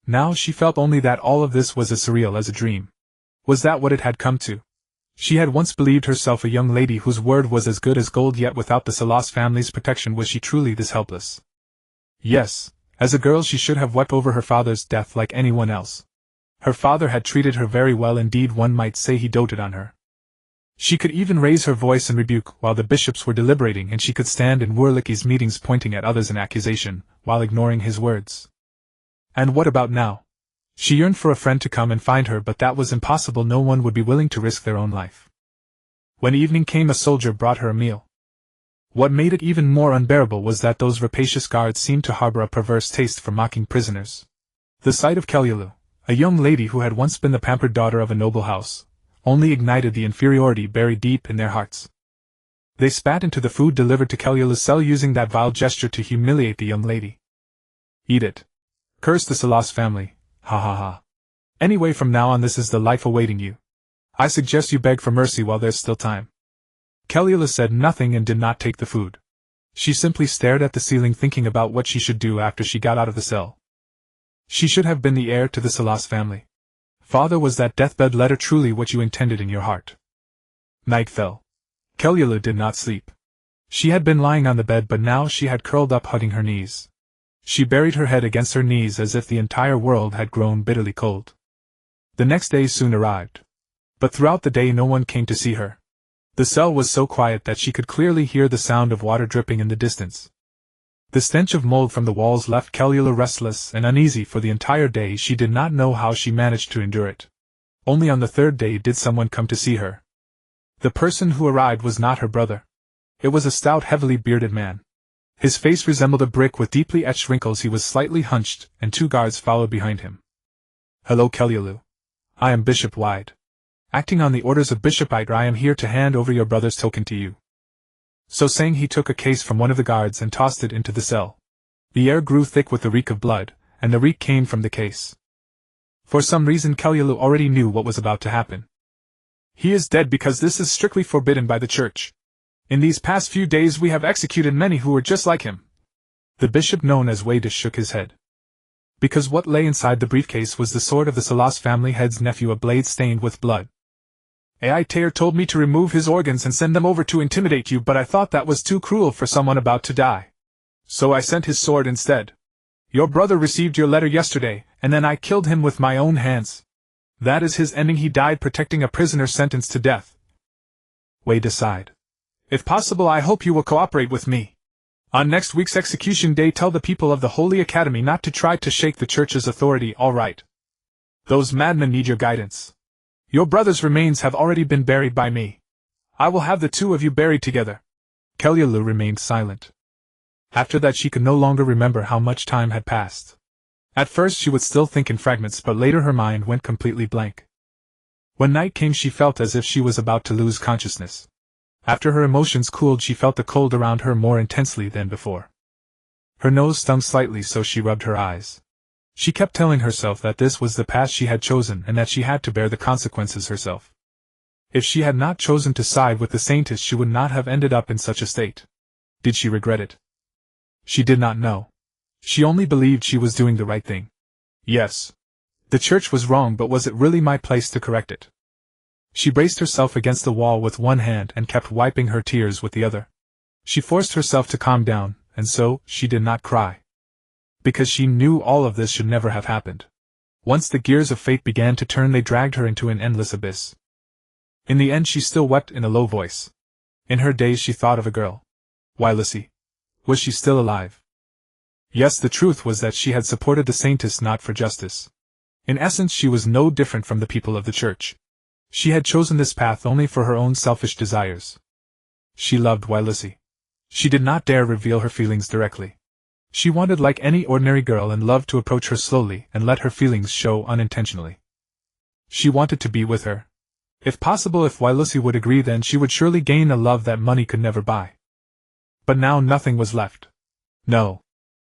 Now she felt only that all of this was as surreal as a dream. Was that what it had come to? She had once believed herself a young lady whose word was as good as gold, yet without the Salas family's protection was she truly this helpless? Yes, as a girl she should have wept over her father's death like anyone else. Her father had treated her very well, indeed one might say he doted on her. She could even raise her voice in rebuke while the bishops were deliberating, and she could stand in Wurlicky's meetings pointing at others in accusation, while ignoring his words. And what about now? She yearned for a friend to come and find her, but that was impossible. No one would be willing to risk their own life. When evening came, a soldier brought her a meal. What made it even more unbearable was that those rapacious guards seemed to harbor a perverse taste for mocking prisoners. The sight of Calulu, a young lady who had once been the pampered daughter of a noble house, only ignited the inferiority buried deep in their hearts. They spat into the food delivered to Calula's cell, using that vile gesture to humiliate the young lady. "Eat it. Curse the Salas family, ha ha ha. Anyway, from now on this is the life awaiting you. I suggest you beg for mercy while there's still time." Calula said nothing and did not take the food. She simply stared at the ceiling, thinking about what she should do after she got out of the cell. She should have been the heir to the Salas family. "Father, was that deathbed letter truly what you intended in your heart?" Night fell. Calula did not sleep. She had been lying on the bed, but now she had curled up, hugging her knees. She buried her head against her knees as if the entire world had grown bitterly cold. The next day soon arrived. But throughout the day no one came to see her. The cell was so quiet that she could clearly hear the sound of water dripping in the distance. The stench of mold from the walls left Calula restless and uneasy for the entire day. She did not know how she managed to endure it. Only on the 3rd day did someone come to see her. The person who arrived was not her brother. It was a stout, heavily bearded man. His face resembled a brick with deeply etched wrinkles. He was slightly hunched, and 2 guards followed behind him. "Hello, Calulu. I am Bishop Wide. Acting on the orders of Bishop Ite, I am here to hand over your brother's token to you." So saying, he took a case from one of the guards and tossed it into the cell. The air grew thick with the reek of blood, and the reek came from the case. For some reason Calulu already knew what was about to happen. "He is dead because this is strictly forbidden by the church. In these past few days we have executed many who were just like him." The bishop, known as Wade, shook his head. Because what lay inside the briefcase was the sword of the Salas family head's nephew, a blade stained with blood. "Ai Tayer told me to remove his organs and send them over to intimidate you, but I thought that was too cruel for someone about to die. So I sent his sword instead. Your brother received your letter yesterday, and then I killed him with my own hands. That is his ending. He died protecting a prisoner sentenced to death." Wade sighed. "If possible, I hope you will cooperate with me. On next week's execution day, tell the people of the Holy Academy not to try to shake the church's authority, all right? Those madmen need your guidance. Your brother's remains have already been buried by me. I will have the 2 of you buried together." Calulu remained silent. After that she could no longer remember how much time had passed. At first she would still think in fragments, but later her mind went completely blank. When night came she felt as if she was about to lose consciousness. After her emotions cooled she felt the cold around her more intensely than before. Her nose stung slightly, so she rubbed her eyes. She kept telling herself that this was the path she had chosen and that she had to bear the consequences herself. If she had not chosen to side with the saintess, she would not have ended up in such a state. Did she regret it? She did not know. She only believed she was doing the right thing. Yes. The church was wrong, but was it really my place to correct it? She braced herself against the wall with one hand and kept wiping her tears with the other. She forced herself to calm down, and so, she did not cry. Because she knew all of this should never have happened. Once the gears of fate began to turn, they dragged her into an endless abyss. In the end, she still wept in a low voice. In her daze, she thought of a girl. Why, Lissy? Was she still alive? Yes, the truth was that she had supported the saintess not for justice. In essence, she was no different from the people of the church. She had chosen this path only for her own selfish desires. She loved Lissy. She did not dare reveal her feelings directly. She wanted, like any ordinary girl, and loved to approach her slowly and let her feelings show unintentionally. She wanted to be with her. If possible, if Lissy would agree, then she would surely gain a love that money could never buy. But now nothing was left. No.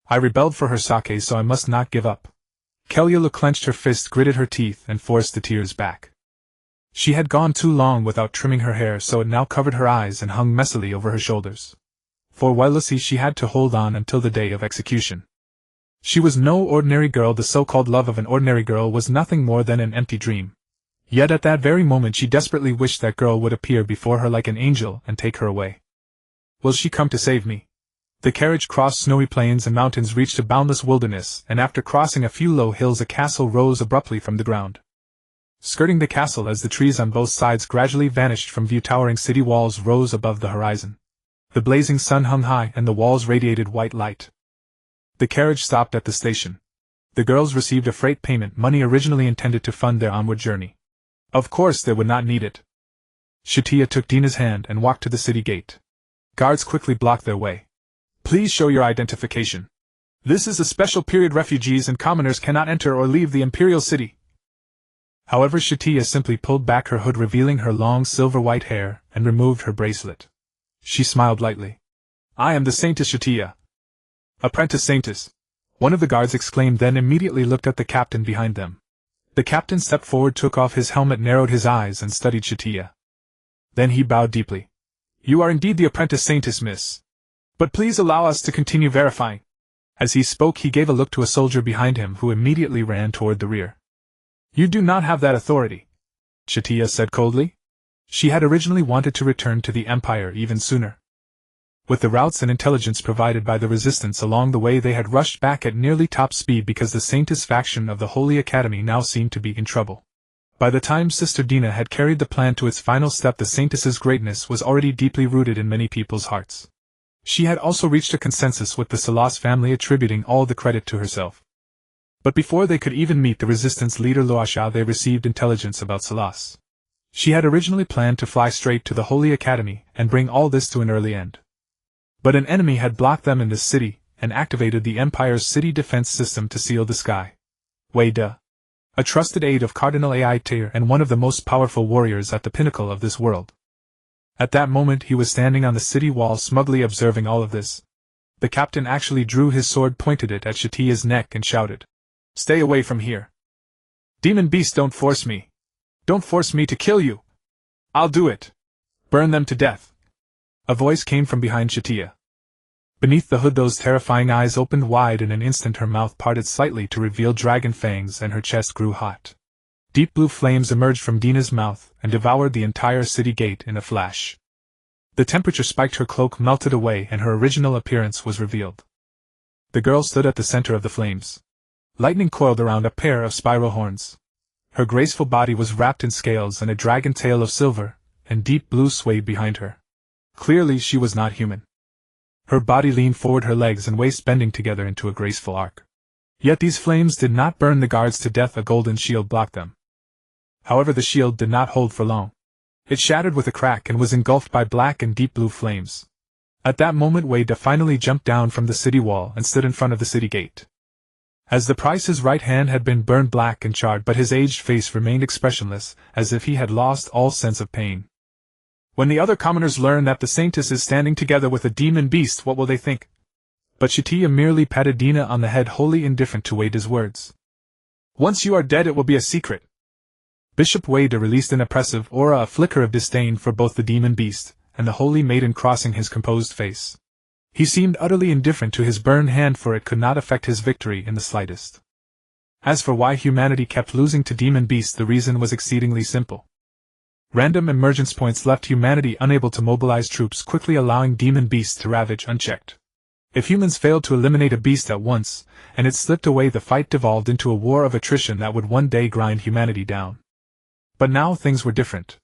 I rebelled for her sake, so I must not give up. Kellyula clenched her fist, gritted her teeth, and forced the tears back. She had gone too long without trimming her hair, so it now covered her eyes and hung messily over her shoulders. For Lissy, she had to hold on until the day of execution. She was no ordinary girl. The so-called love of an ordinary girl was nothing more than an empty dream. Yet at that very moment she desperately wished that girl would appear before her like an angel and take her away. Will she come to save me? The carriage crossed snowy plains and mountains, reached a boundless wilderness, and after crossing a few low hills, a castle rose abruptly from the ground. Skirting the castle, as the trees on both sides gradually vanished from view, towering city walls rose above the horizon. The blazing sun hung high, and the walls radiated white light. The carriage stopped at the station. The girls received a freight payment, money originally intended to fund their onward journey. Of course they would not need it. Satya took Dina's hand and walked to the city gate. Guards quickly blocked their way. Please show your identification. This is a special period. Refugees and commoners cannot enter or leave the imperial city. However, Satya simply pulled back her hood, revealing her long silver-white hair, and removed her bracelet. She smiled lightly. I am the Saintess Satya. Apprentice Saintess, one of the guards exclaimed, then immediately looked at the captain behind them. The captain stepped forward, took off his helmet, narrowed his eyes, and studied Satya. Then he bowed deeply. You are indeed the apprentice Saintess, miss. But please allow us to continue verifying. As he spoke, he gave a look to a soldier behind him, who immediately ran toward the rear. You do not have that authority, Satya said coldly. She had originally wanted to return to the Empire even sooner. With the routes and intelligence provided by the resistance along the way, they had rushed back at nearly top speed because the Saintess faction of the Holy Academy now seemed to be in trouble. By the time Sister Dina had carried the plan to its final step, the Saintess's greatness was already deeply rooted in many people's hearts. She had also reached a consensus with the Salas family, attributing all the credit to herself. But before they could even meet the resistance leader Luasha, they received intelligence about Salas. She had originally planned to fly straight to the Holy Academy and bring all this to an early end. But an enemy had blocked them in this city, and activated the Empire's city defense system to seal the sky. Wei De, a trusted aide of Cardinal Aitir and one of the most powerful warriors at the pinnacle of this world. At that moment he was standing on the city wall, smugly observing all of this. The captain actually drew his sword, pointed it at Satya's neck, and shouted, Stay away from here. Demon beast, don't force me. Don't force me to kill you. I'll do it. Burn them to death. A voice came from behind Satya. Beneath the hood those terrifying eyes opened wide. In an instant her mouth parted slightly to reveal dragon fangs, and her chest grew hot. Deep blue flames emerged from Dina's mouth and devoured the entire city gate in a flash. The temperature spiked, her cloak melted away, and her original appearance was revealed. The girl stood at the center of the flames. Lightning coiled around a pair of spiral horns. Her graceful body was wrapped in scales, and a dragon tail of silver and deep blue swayed behind her. Clearly she was not human. Her body leaned forward, her legs and waist bending together into a graceful arc. Yet these flames did not burn the guards to death. A golden shield blocked them. However, the shield did not hold for long. It shattered with a crack and was engulfed by black and deep blue flames. At that moment Wei De finally jumped down from the city wall and stood in front of the city gate. As the price, his right hand had been burned black and charred, but his aged face remained expressionless, as if he had lost all sense of pain. When the other commoners learn that the Saintess is standing together with a demon beast, what will they think? But Satya merely patted Dina on the head, wholly indifferent to Wei De's words. Once you are dead, it will be a secret. Bishop Wade released an oppressive aura, a flicker of disdain for both the demon beast and the holy maiden crossing his composed face. He seemed utterly indifferent to his burned hand, for it could not affect his victory in the slightest. As for why humanity kept losing to demon beasts, the reason was exceedingly simple. Random emergence points left humanity unable to mobilize troops, quickly allowing demon beasts to ravage unchecked. If humans failed to eliminate a beast at once, and it slipped away, the fight devolved into a war of attrition that would one day grind humanity down. But now things were different.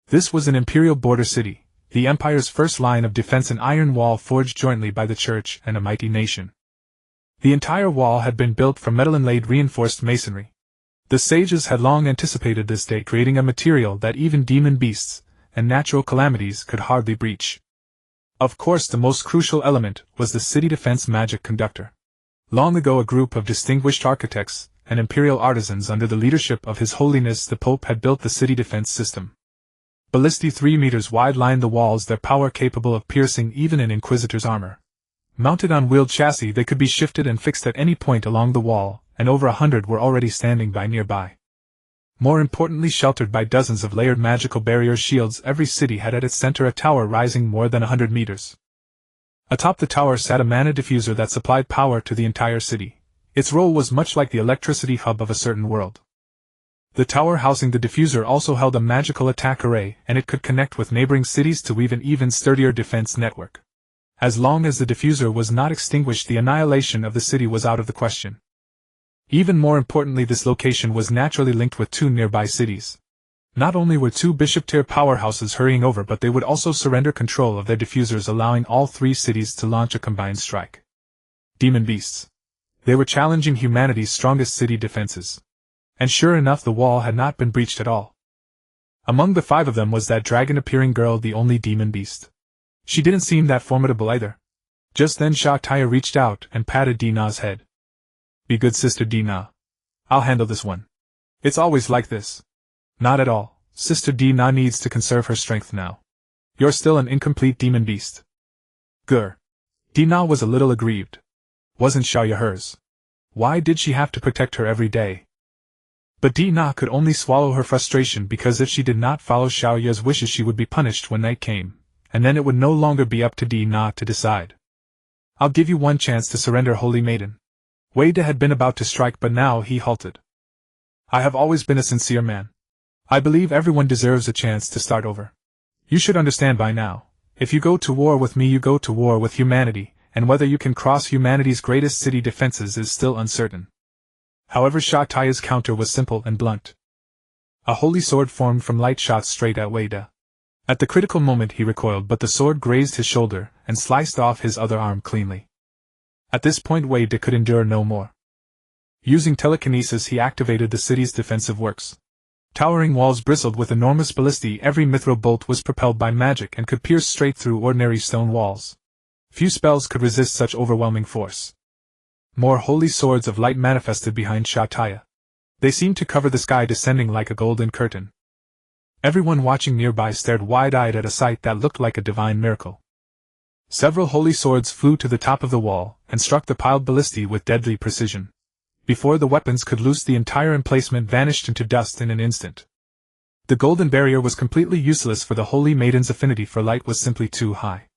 This was an imperial border city, the Empire's first line of defense, an iron wall forged jointly by the Church and a mighty nation. The entire wall had been built from metal inlaid reinforced masonry. The sages had long anticipated this day, creating a material that even demon beasts and natural calamities could hardly breach. Of course, the most crucial element was the city defense magic conductor. Long ago, a group of distinguished architects and imperial artisans under the leadership of His Holiness the Pope had built the city defense system. Ballistae 3 meters wide lined the walls, their power capable of piercing even an inquisitor's armor. Mounted on wheeled chassis, they could be shifted and fixed at any point along the wall, and over 100 were already standing by nearby. More importantly, sheltered by dozens of layered magical barrier shields, every city had at its center a tower rising more than 100 meters. Atop the tower sat a mana diffuser that supplied power to the entire city. Its role was much like the electricity hub of a certain world. The tower housing the diffuser also held a magical attack array, and it could connect with neighboring cities to weave an even sturdier defense network. As long as the diffuser was not extinguished, the annihilation of the city was out of the question. Even more importantly, this location was naturally linked with two nearby cities. Not only were two bishop-tier powerhouses hurrying over, but they would also surrender control of their diffusers, allowing all three cities to launch a combined strike. Demon beasts. They were challenging humanity's strongest city defenses. And sure enough, the wall had not been breached at all. Among the 5 of them was that dragon-appearing girl, the only demon beast. She didn't seem that formidable either. Just then Satya reached out and patted Dina's head. "Be good, Sister Dina. I'll handle this one." "It's always like this." "Not at all. Sister Dina needs to conserve her strength now. You're still an incomplete demon beast." "Grr." Dina was a little aggrieved. Wasn't Xiaoya hers? Why did she have to protect her every day? But Dina could only swallow her frustration, because if she did not follow Xiaoya's wishes, she would be punished when night came, and then it would no longer be up to Dina to decide. "I'll give you one chance to surrender, Holy Maiden." Wade had been about to strike, but now he halted. "I have always been a sincere man. I believe everyone deserves a chance to start over. You should understand by now, if you go to war with me, you go to war with humanity, and whether you can cross humanity's greatest city defenses is still uncertain." However, Satya's counter was simple and blunt. A holy sword formed from light shot straight at Wade. At the critical moment he recoiled, but the sword grazed his shoulder and sliced off his other arm cleanly. At this point Wade could endure no more. Using telekinesis, he activated the city's defensive works. Towering walls bristled with enormous ballistae, every mithril bolt was propelled by magic and could pierce straight through ordinary stone walls. Few spells could resist such overwhelming force. More holy swords of light manifested behind Satya. They seemed to cover the sky, descending like a golden curtain. Everyone watching nearby stared wide-eyed at a sight that looked like a divine miracle. Several holy swords flew to the top of the wall and struck the piled ballistae with deadly precision. Before the weapons could loose, the entire emplacement vanished into dust in an instant. The golden barrier was completely useless, for the Holy Maiden's affinity for light was simply too high.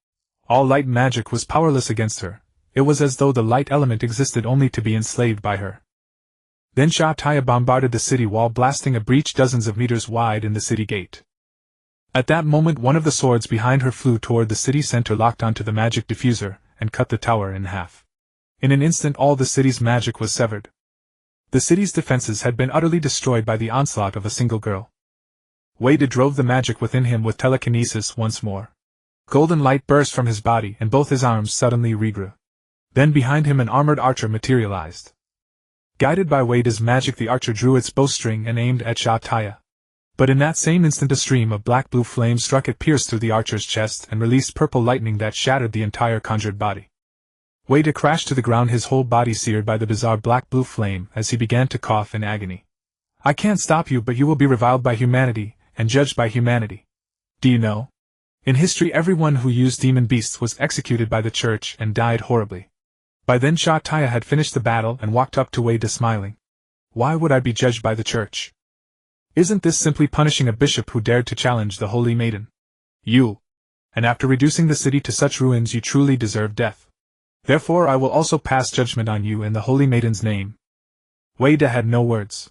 All light magic was powerless against her. It was as though the light element existed only to be enslaved by her. Then Satya bombarded the city wall, blasting a breach dozens of meters wide in the city gate. At that moment, one of the swords behind her flew toward the city center, locked onto the magic diffuser, and cut the tower in half. In an instant, all the city's magic was severed. The city's defenses had been utterly destroyed by the onslaught of a single girl. Wade drove the magic within him with telekinesis once more. Golden light burst from his body, and both his arms suddenly regrew. Then behind him an armored archer materialized. Guided by Wade's magic, the archer drew its bowstring and aimed at Satya. But in that same instant a stream of black-blue flame struck it, pierced through the archer's chest, and released purple lightning that shattered the entire conjured body. Wade crashed to the ground, his whole body seared by the bizarre black-blue flame, as he began to cough in agony. "I can't stop you, but you will be reviled by humanity, and judged by humanity. Do you know? In history, everyone who used demon beasts was executed by the church and died horribly." By then Satya had finished the battle and walked up to Wade, smiling. "Why would I be judged by the church? Isn't this simply punishing a bishop who dared to challenge the Holy Maiden? And after reducing the city to such ruins you truly deserve death. Therefore I will also pass judgment on you in the Holy Maiden's name. Wei De had no words.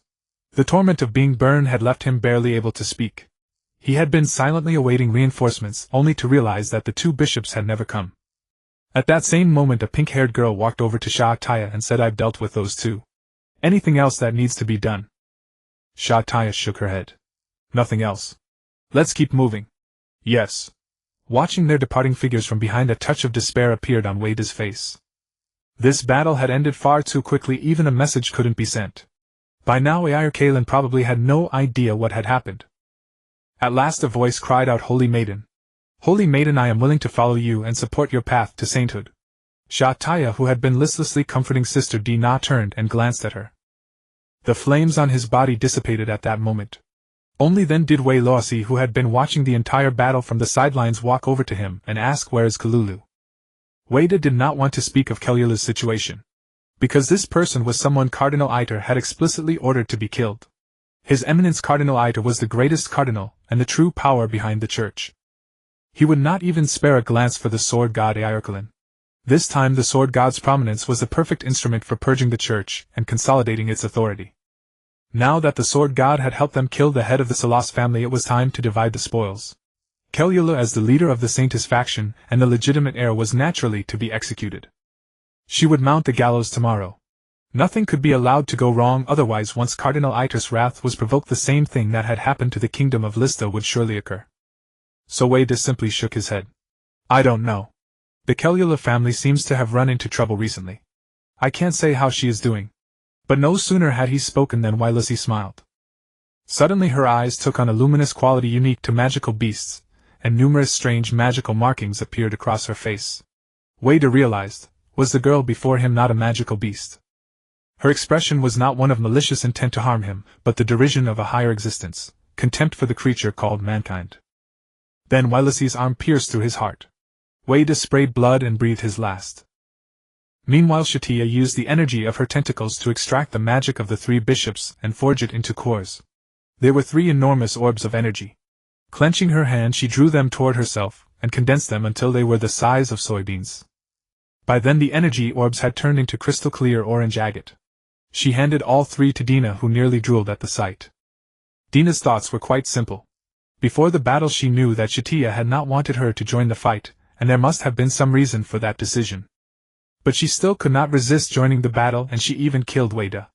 The torment of being burned had left him barely able to speak. He had been silently awaiting reinforcements only to realize that the two bishops had never come. At that same moment a pink-haired girl walked over to Satya and said, "I've dealt with those two. Anything else that needs to be done?" Satya shook her head. "Nothing else. Let's keep moving." "Yes." Watching their departing figures from behind, a touch of despair appeared on Wei De's face. This battle had ended far too quickly, even a message couldn't be sent. By now Ayurkalin probably had no idea what had happened. At last a voice cried out, "Holy Maiden! Holy Maiden, I am willing to follow you and support your path to sainthood." Satya, who had been listlessly comforting Sister Dina, turned and glanced at her. The flames on his body dissipated at that moment. Only then did Wei Losi, who had been watching the entire battle from the sidelines, walk over to him and ask, "Where is Kalulu?" Wei De did not want to speak of Kalulu's situation, because this person was someone Cardinal Iter had explicitly ordered to be killed. His Eminence Cardinal Iter was the greatest cardinal and the true power behind the church. He would not even spare a glance for the sword god Ayurkalin. This time the sword god's prominence was the perfect instrument for purging the church and consolidating its authority. Now that the sword god had helped them kill the head of the Salas family, it was time to divide the spoils. Kalulu, as the leader of the Saintess faction and the legitimate heir, was naturally to be executed. She would mount the gallows tomorrow. Nothing could be allowed to go wrong, otherwise once Cardinal Iter's wrath was provoked, the same thing that had happened to the kingdom of Lista would surely occur. So Wei De simply shook his head. "I don't know. The Kalulu family seems to have run into trouble recently. I can't say how she is doing." But no sooner had he spoken than Wylisi smiled. Suddenly her eyes took on a luminous quality unique to magical beasts, and numerous strange magical markings appeared across her face. Wei De realized, was the girl before him not a magical beast? Her expression was not one of malicious intent to harm him, but the derision of a higher existence, contempt for the creature called mankind. Then Wylisi's arm pierced through his heart. Wei De sprayed blood and breathed his last. Meanwhile Satya used the energy of her tentacles to extract the magic of the three bishops and forge it into cores. They were three enormous orbs of energy. Clenching her hand, she drew them toward herself, and condensed them until they were the size of soybeans. By then the energy orbs had turned into crystal clear orange agate. She handed all three to Dina, who nearly drooled at the sight. Dina's thoughts were quite simple. Before the battle she knew that Satya had not wanted her to join the fight, and there must have been some reason for that decision. But she still could not resist joining the battle, and she even killed Wei De.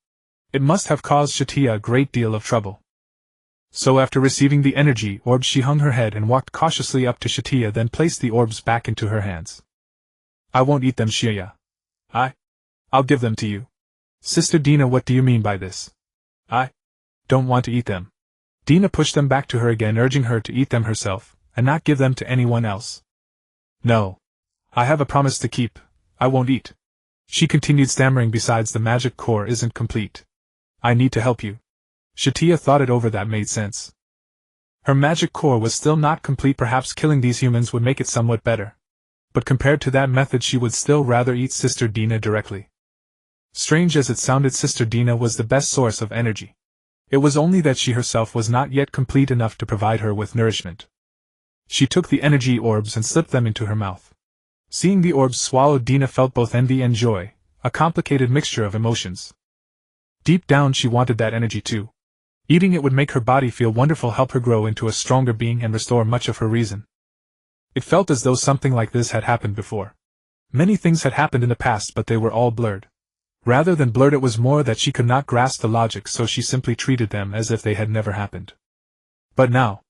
It must have caused Satya a great deal of trouble. So after receiving the energy orbs she hung her head and walked cautiously up to Satya, then placed the orbs back into her hands. "I won't eat them, Satya. I'll give them to you." "Sister Dina, what do you mean by this?" "I don't want to eat them." Dina pushed them back to her again, urging her to eat them herself, and not give them to anyone else. "No. I have a promise to keep. I won't eat," she continued, stammering. "Besides, the magic core isn't complete. I need to help you." Satya thought it over. That made sense. Her magic core was still not complete. Perhaps killing these humans would make it somewhat better. But compared to that method, she would still rather eat Sister Dina directly. Strange as it sounded, Sister Dina was the best source of energy. It was only that she herself was not yet complete enough to provide her with nourishment. She took the energy orbs and slipped them into her mouth. Seeing the orbs swallowed, Dina felt both envy and joy, a complicated mixture of emotions. Deep down she wanted that energy too. Eating it would make her body feel wonderful, help her grow into a stronger being, and restore much of her reason. It felt as though something like this had happened before. Many things had happened in the past, but they were all blurred. Rather than blurred, it was more that she could not grasp the logic, so she simply treated them as if they had never happened. But now,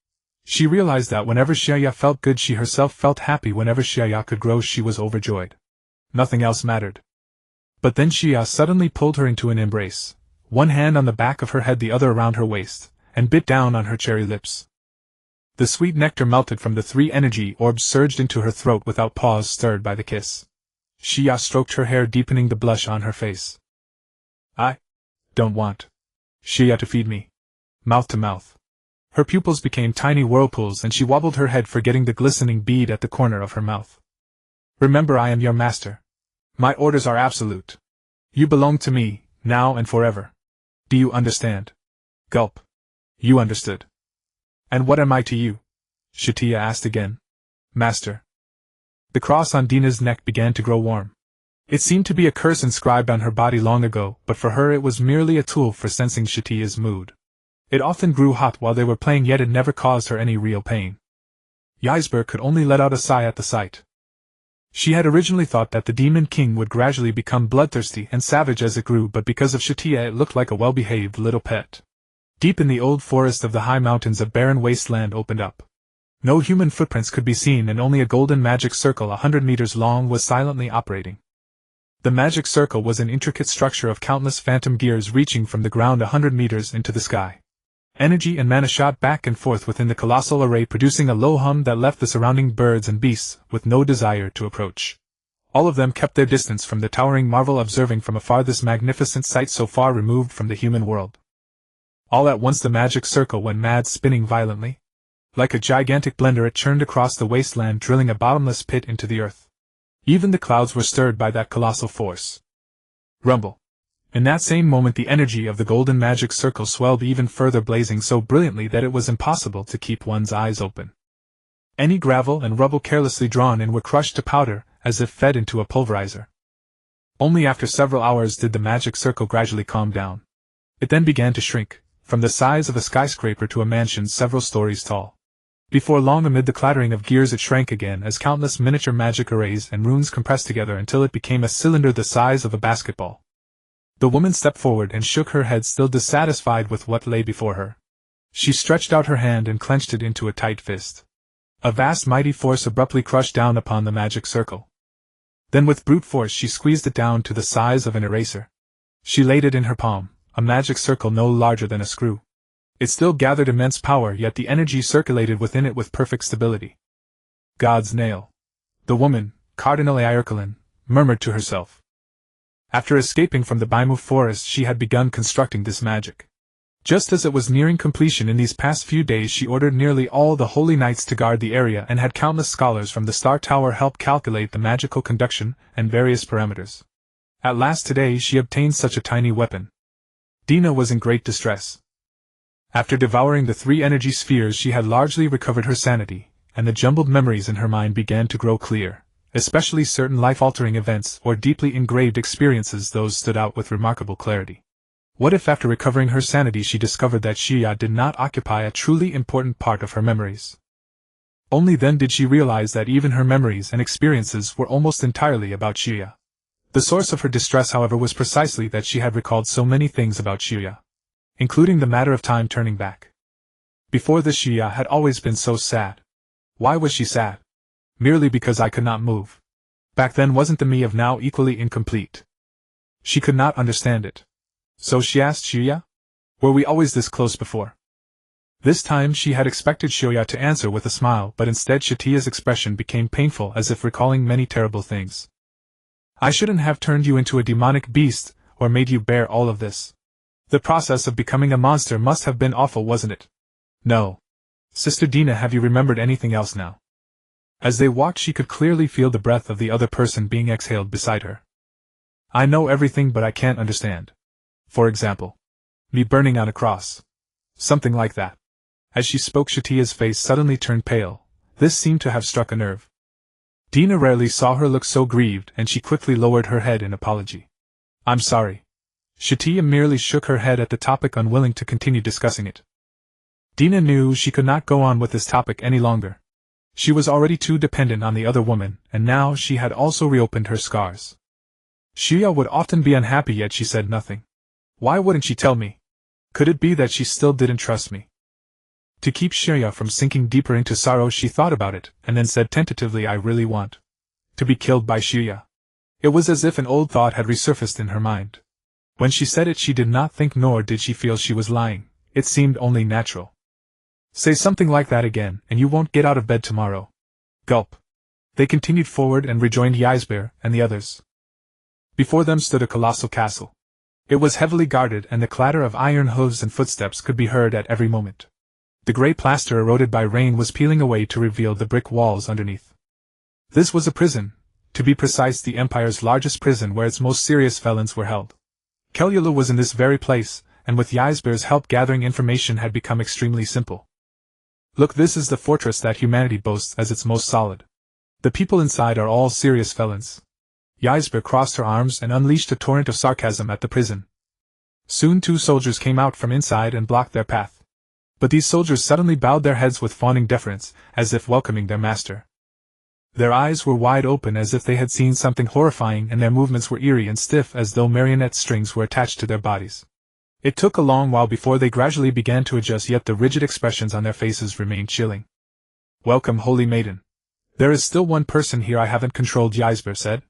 she realized that whenever Satya felt good, she herself felt happy. Whenever Satya could grow, she was overjoyed. Nothing else mattered. But then Satya suddenly pulled her into an embrace, one hand on the back of her head, the other around her waist, and bit down on her cherry lips. The sweet nectar melted from the three energy orbs, surged into her throat without pause, stirred by the kiss. Satya stroked her hair, deepening the blush on her face. "I don't want Satya to feed me." Mouth to mouth. Her pupils became tiny whirlpools, and she wobbled her head, forgetting the glistening bead at the corner of her mouth. "Remember, I am your master. My orders are absolute. You belong to me, now and forever. Do you understand?" Gulp. You understood. And what am I to you? Satya asked again. Master. The cross on Dina's neck began to grow warm. It seemed to be a curse inscribed on her body long ago, but for her it was merely a tool for sensing Satya's mood. It often grew hot while they were playing, yet it never caused her any real pain. Yandere could only let out a sigh at the sight. She had originally thought that the Demon King would gradually become bloodthirsty and savage as it grew, but because of Satya it looked like a well-behaved little pet. Deep in the old forest of the high mountains a barren wasteland opened up. No human footprints could be seen, and only a golden magic circle 100 meters long was silently operating. The magic circle was an intricate structure of countless phantom gears reaching from the ground 100 meters into the sky. Energy and mana shot back and forth within the colossal array, producing a low hum that left the surrounding birds and beasts with no desire to approach. All of them kept their distance from the towering marvel, observing from afar this magnificent sight so far removed from the human world. All at once the magic circle went mad, spinning violently. Like a gigantic blender it churned across the wasteland, drilling a bottomless pit into the earth. Even the clouds were stirred by that colossal force. Rumble. In that same moment the energy of the golden magic circle swelled even further, blazing so brilliantly that it was impossible to keep one's eyes open. Any gravel and rubble carelessly drawn in were crushed to powder, as if fed into a pulverizer. Only after several hours did the magic circle gradually calm down. It then began to shrink, from the size of a skyscraper to a mansion several stories tall. Before long, amid the clattering of gears, it shrank again as countless miniature magic arrays and runes compressed together until it became a cylinder the size of a basketball. The woman stepped forward and shook her head, still dissatisfied with what lay before her. She stretched out her hand and clenched it into a tight fist. A vast mighty force abruptly crushed down upon the magic circle. Then with brute force she squeezed it down to the size of an eraser. She laid it in her palm, a magic circle no larger than a screw. It still gathered immense power, yet the energy circulated within it with perfect stability. God's nail. The woman, Cardinal Ayurkalin, murmured to herself. After escaping from the Baimu forest she had begun constructing this magic. Just as it was nearing completion in these past few days, she ordered nearly all the holy knights to guard the area and had countless scholars from the Star Tower help calculate the magical conduction and various parameters. At last today she obtained such a tiny weapon. Dina was in great distress. After devouring the 3 energy spheres she had largely recovered her sanity, and the jumbled memories in her mind began to grow clear, especially certain life-altering events or deeply engraved experiences. Those stood out with remarkable clarity. What if after recovering her sanity she discovered that Satya did not occupy a truly important part of her memories? Only then did she realize that even her memories and experiences were almost entirely about Satya. The source of her distress, however, was precisely that she had recalled so many things about Satya, including the matter of time turning back. Before this Satya had always been so sad. Why was she sad? Merely because I could not move. Back then wasn't the me of now equally incomplete? She could not understand it. So she asked Satya, "Were we always this close before?" This time she had expected Satya to answer with a smile, but instead Satya's expression became painful, as if recalling many terrible things. "I shouldn't have turned you into a demonic beast, or made you bear all of this. The process of becoming a monster must have been awful, wasn't it?" "No. Sister Dina, have you remembered anything else now?" As they walked she could clearly feel the breath of the other person being exhaled beside her. "I know everything, but I can't understand. For example, me burning on a cross. Something like that." As she spoke Satya's face suddenly turned pale. This seemed to have struck a nerve. Dina rarely saw her look so grieved, and she quickly lowered her head in apology. "I'm sorry." Satya merely shook her head at the topic, unwilling to continue discussing it. Dina knew she could not go on with this topic any longer. She was already too dependent on the other woman, and now she had also reopened her scars. Satya would often be unhappy, yet she said nothing. Why wouldn't she tell me? Could it be that she still didn't trust me? To keep Satya from sinking deeper into sorrow she thought about it, and then said tentatively, "I really want to be killed by Satya." It was as if an old thought had resurfaced in her mind. When she said it she did not think, nor did she feel she was lying. It seemed only natural. "Say something like that again, and you won't get out of bed tomorrow." Gulp. They continued forward and rejoined Yandere and the others. Before them stood a colossal castle. It was heavily guarded, and the clatter of iron hooves and footsteps could be heard at every moment. The grey plaster eroded by rain was peeling away to reveal the brick walls underneath. This was a prison, to be precise the Empire's largest prison, where its most serious felons were held. Kelyulu was in this very place, and with Ysber's help gathering information had become extremely simple. Look, this is the fortress that humanity boasts as its most solid. The people inside are all serious felons. Ysber crossed her arms and unleashed a torrent of sarcasm at the prison. Soon 2 soldiers came out from inside and blocked their path. But these soldiers suddenly bowed their heads with fawning deference, as if welcoming their master. Their eyes were wide open as if they had seen something horrifying, and their movements were eerie and stiff as though marionette strings were attached to their bodies. It took a long while before they gradually began to adjust, yet the rigid expressions on their faces remained chilling. "Welcome, holy maiden. There is still one person here I haven't controlled," Ysber said.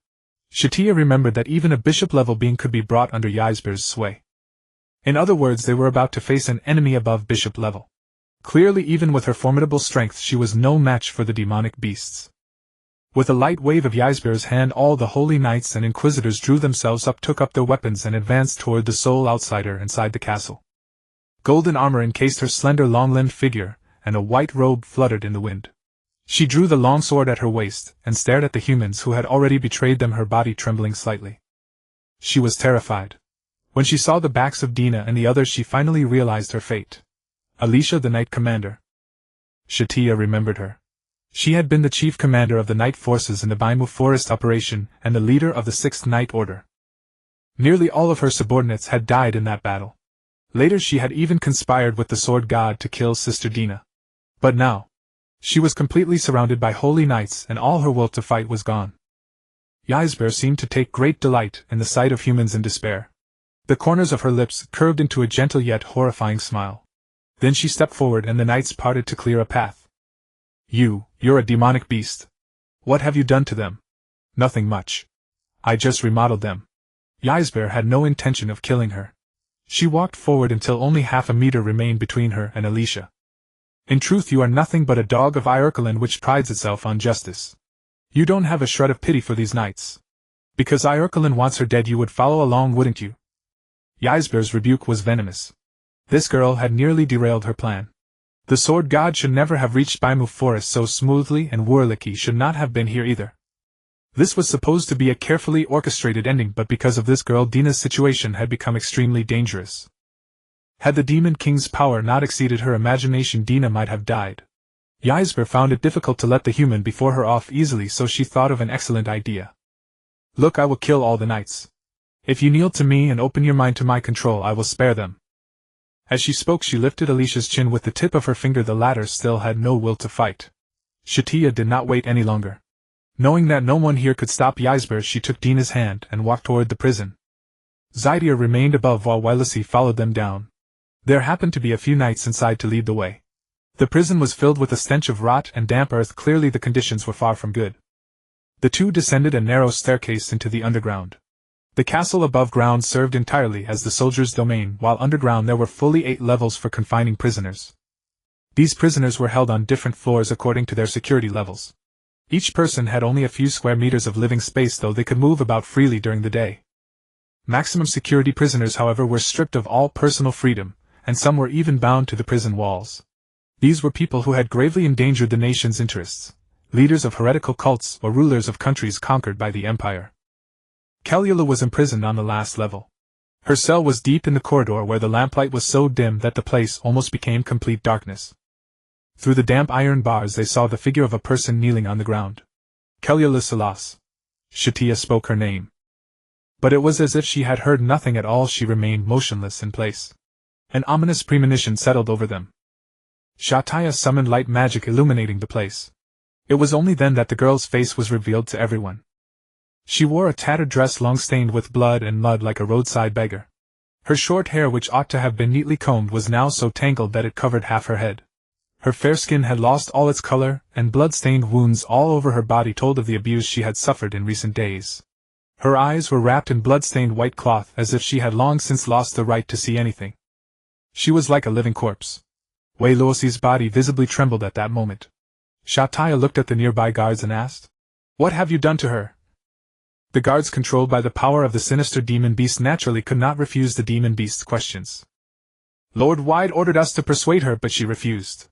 Satya remembered that even a bishop-level being could be brought under Ysber's sway. In other words, they were about to face an enemy above bishop level. Clearly, even with her formidable strength, she was no match for the demonic beasts. With a light wave of Ysber's hand, all the holy knights and inquisitors drew themselves up, took up their weapons, and advanced toward the sole outsider inside the castle. Golden armor encased her slender, long-limbed figure, and a white robe fluttered in the wind. She drew the long sword at her waist, and stared at the humans who had already betrayed them, her body trembling slightly. She was terrified. When she saw the backs of Dina and the others, she finally realized her fate. Alicia, the Knight Commander. Satya remembered her. She had been the chief commander of the Knight forces in the Baimu Forest operation and the leader of the 6th Knight Order. Nearly all of her subordinates had died in that battle. Later she had even conspired with the Sword God to kill Sister Dina. But now, she was completely surrounded by holy knights, and all her will to fight was gone. Ysber seemed to take great delight in the sight of humans in despair. The corners of her lips curved into a gentle yet horrifying smile. Then she stepped forward and the knights parted to clear a path. You're a demonic beast. What have you done to them? Nothing much. I just remodeled them. Ysber had no intention of killing her. She walked forward until only half a meter remained between her and Alicia. In truth, you are nothing but a dog of Iarkelen which prides itself on justice. You don't have a shred of pity for these knights. Because Iarkelen wants her dead, you would follow along, wouldn't you? Ysber's rebuke was venomous. This girl had nearly derailed her plan. The Sword God should never have reached Baimu Forest so smoothly, and Wurliki should not have been here either. This was supposed to be a carefully orchestrated ending, but because of this girl, Dina's situation had become extremely dangerous. Had the Demon King's power not exceeded her imagination, Dina might have died. Ysber found it difficult to let the human before her off easily, so she thought of an excellent idea. Look, I will kill all the knights. If you kneel to me and open your mind to my control, I will spare them. As she spoke, she lifted Alicia's chin with the tip of her finger. The latter still had no will to fight. Satya did not wait any longer. Knowing that no one here could stop Ysber, she took Dina's hand and walked toward the prison. Zydia remained above while Wylasi followed them down. There happened to be a few knights inside to lead the way. The prison was filled with a stench of rot and damp earth. Clearly the conditions were far from good. The two descended a narrow staircase into the underground. The castle above ground served entirely as the soldiers' domain, while underground there were fully 8 levels for confining prisoners. These prisoners were held on different floors according to their security levels. Each person had only a few square meters of living space, though they could move about freely during the day. Maximum security prisoners, however, were stripped of all personal freedom, and some were even bound to the prison walls. These were people who had gravely endangered the nation's interests, leaders of heretical cults or rulers of countries conquered by the Empire. Kalula was imprisoned on the last level. Her cell was deep in the corridor where the lamplight was so dim that the place almost became complete darkness. Through the damp iron bars they saw the figure of a person kneeling on the ground. Kalula Salas. Satya spoke her name. But it was as if she had heard nothing at all. She remained motionless in place. An ominous premonition settled over them. Satya summoned light magic, illuminating the place. It was only then that the girl's face was revealed to everyone. She wore a tattered dress long stained with blood and mud like a roadside beggar. Her short hair, which ought to have been neatly combed, was now so tangled that it covered half her head. Her fair skin had lost all its color, and blood-stained wounds all over her body told of the abuse she had suffered in recent days. Her eyes were wrapped in blood-stained white cloth, as if she had long since lost the right to see anything. She was like a living corpse. Wei Luosi's body visibly trembled at that moment. Satya looked at the nearby guards and asked, "What have you done to her?" The guards, controlled by the power of the sinister demon beast, naturally could not refuse the demon beast's questions. Lord Wide ordered us to persuade her, but she refused.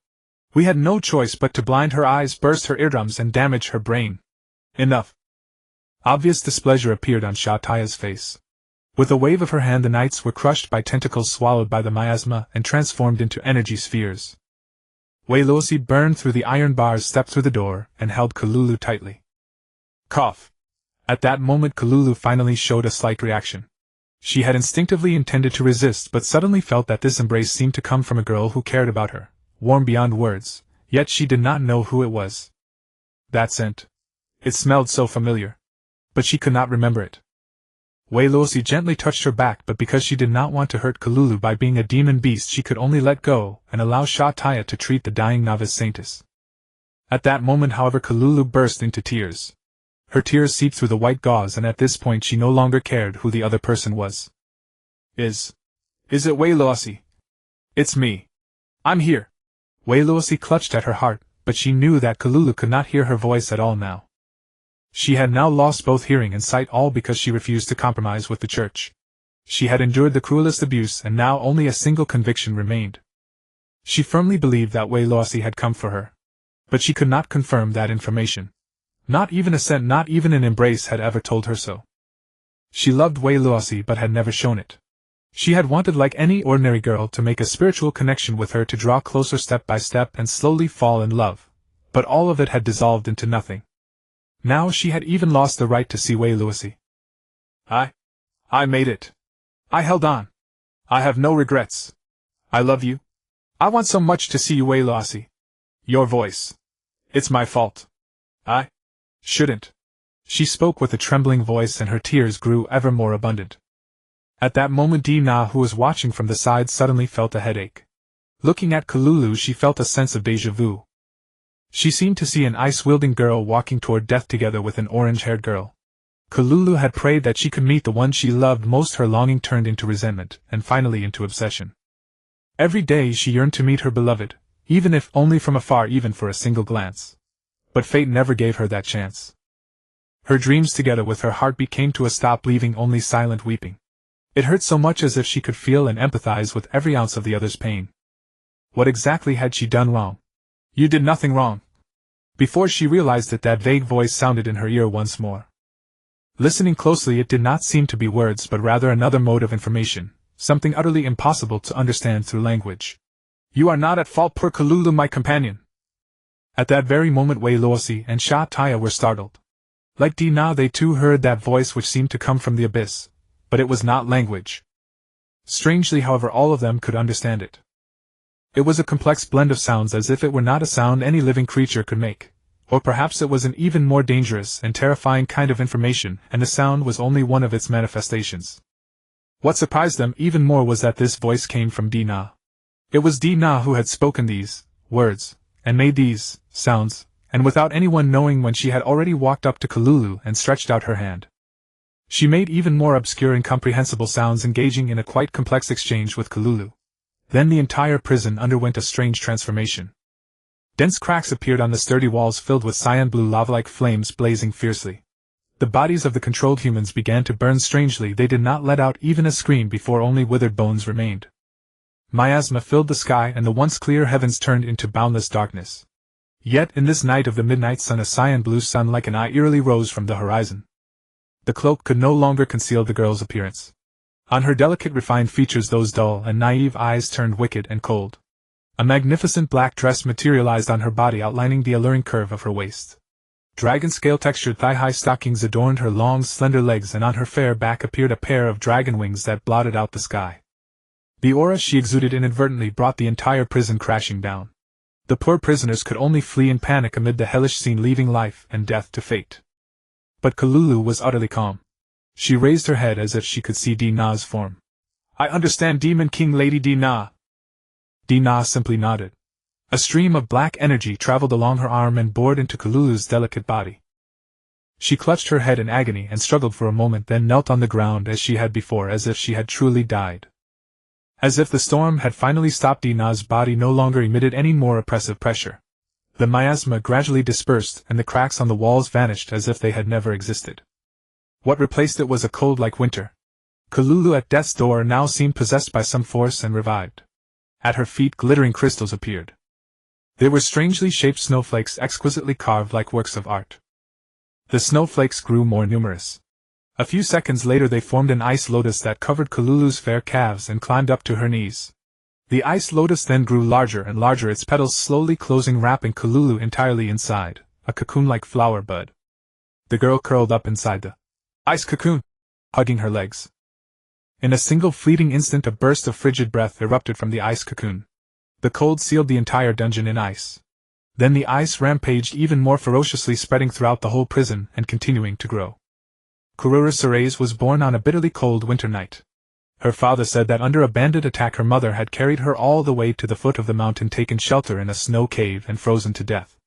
We had no choice but to blind her eyes, burst her eardrums, and damage her brain. Enough. Obvious displeasure appeared on Satya's face. With a wave of her hand the knights were crushed by tentacles swallowed by the miasma and transformed into energy spheres. Wei Luosi burned through the iron bars, stepped through the door, and held Kalulu tightly. Cough. At that moment Kalulu finally showed a slight reaction. She had instinctively intended to resist but suddenly felt that this embrace seemed to come from a girl who cared about her, warm beyond words, yet she did not know who it was. That scent. It smelled so familiar. But she could not remember it. Wei Luosi gently touched her back, but because she did not want to hurt Kalulu by being a demon beast she could only let go and allow Satya to treat the dying novice saintess. At that moment however Kalulu burst into tears. Her tears seeped through the white gauze and at this point she no longer cared who the other person was. Is it Wei Luosi? It's me. I'm here. Wei Luosi clutched at her heart, but she knew that Kalulu could not hear her voice at all now. She had now lost both hearing and sight, all because she refused to compromise with the church. She had endured the cruelest abuse and now only a single conviction remained. She firmly believed that Wei Luosi had come for her. But she could not confirm that information. Not even a scent, not even an embrace had ever told her so. She loved Wei Luosi but had never shown it. She had wanted, like any ordinary girl, to make a spiritual connection with her, to draw closer step by step and slowly fall in love. But all of it had dissolved into nothing. Now she had even lost the right to see Wei Luosi. I made it. I held on. I have no regrets. I love you. I want so much to see you, Wei Luosi. Your voice. It's my fault. I shouldn't. She spoke with a trembling voice and her tears grew ever more abundant. At that moment Dina, who was watching from the side, suddenly felt a headache. Looking at Kalulu she felt a sense of déjà vu. She seemed to see an ice-wielding girl walking toward death together with an orange-haired girl. Kalulu had prayed that she could meet the one she loved most. Her longing turned into resentment, and finally into obsession. Every day she yearned to meet her beloved, even if only from afar, even for a single glance. But fate never gave her that chance. Her dreams together with her heartbeat came to a stop, leaving only silent weeping. It hurt so much, as if she could feel and empathize with every ounce of the other's pain. What exactly had she done wrong? You did nothing wrong. Before she realized it, that vague voice sounded in her ear once more. Listening closely, it did not seem to be words but rather another mode of information, something utterly impossible to understand through language. You are not at fault, poor Kalulu, my companion. At that very moment Wei Luosi and Satya were startled. Like Dina, they too heard that voice which seemed to come from the abyss, but it was not language. Strangely, however, all of them could understand it. It was a complex blend of sounds, as if it were not a sound any living creature could make, or perhaps it was an even more dangerous and terrifying kind of information, and the sound was only one of its manifestations. What surprised them even more was that this voice came from Dina. It was Dina who had spoken these words, and made these sounds, and without anyone knowing when she had already walked up to Kalulu and stretched out her hand. She made even more obscure, incomprehensible sounds, engaging in a quite complex exchange with Kalulu. Then the entire prison underwent a strange transformation. Dense cracks appeared on the sturdy walls, filled with cyan-blue lava-like flames blazing fiercely. The bodies of the controlled humans began to burn strangely. They did not let out even a scream before only withered bones remained. Miasma filled the sky, and the once clear heavens turned into boundless darkness. Yet in this night of the midnight sun, a cyan-blue sun like an eye eerily rose from the horizon. The cloak could no longer conceal the girl's appearance. On her delicate, refined features those dull and naive eyes turned wicked and cold. A magnificent black dress materialized on her body, outlining the alluring curve of her waist. Dragon-scale textured thigh-high stockings adorned her long, slender legs, and on her fair back appeared a pair of dragon wings that blotted out the sky. The aura she exuded inadvertently brought the entire prison crashing down. The poor prisoners could only flee in panic amid the hellish scene, leaving life and death to fate. But Kalulu was utterly calm. She raised her head as if she could see Dina's form. I understand, Demon King Lady Dina. Dina simply nodded. A stream of black energy traveled along her arm and bored into Kalulu's delicate body. She clutched her head in agony and struggled for a moment, then knelt on the ground as she had before, as if she had truly died. As if the storm had finally stopped, Dina's body no longer emitted any more oppressive pressure. The miasma gradually dispersed and the cracks on the walls vanished as if they had never existed. What replaced it was a cold like winter. Kalulu at death's door now seemed possessed by some force and revived. At her feet glittering crystals appeared. They were strangely shaped snowflakes, exquisitely carved like works of art. The snowflakes grew more numerous. A few seconds later they formed an ice lotus that covered Kululu's fair calves and climbed up to her knees. The ice lotus then grew larger and larger, its petals slowly closing, wrapping Kululu entirely inside, a cocoon-like flower bud. The girl curled up inside the ice cocoon, hugging her legs. In a single fleeting instant a burst of frigid breath erupted from the ice cocoon. The cold sealed the entire dungeon in ice. Then the ice rampaged even more ferociously, spreading throughout the whole prison and continuing to grow. Kururu Therese was born on a bitterly cold winter night. Her father said that under a bandit attack her mother had carried her all the way to the foot of the mountain, taken shelter in a snow cave, and frozen to death.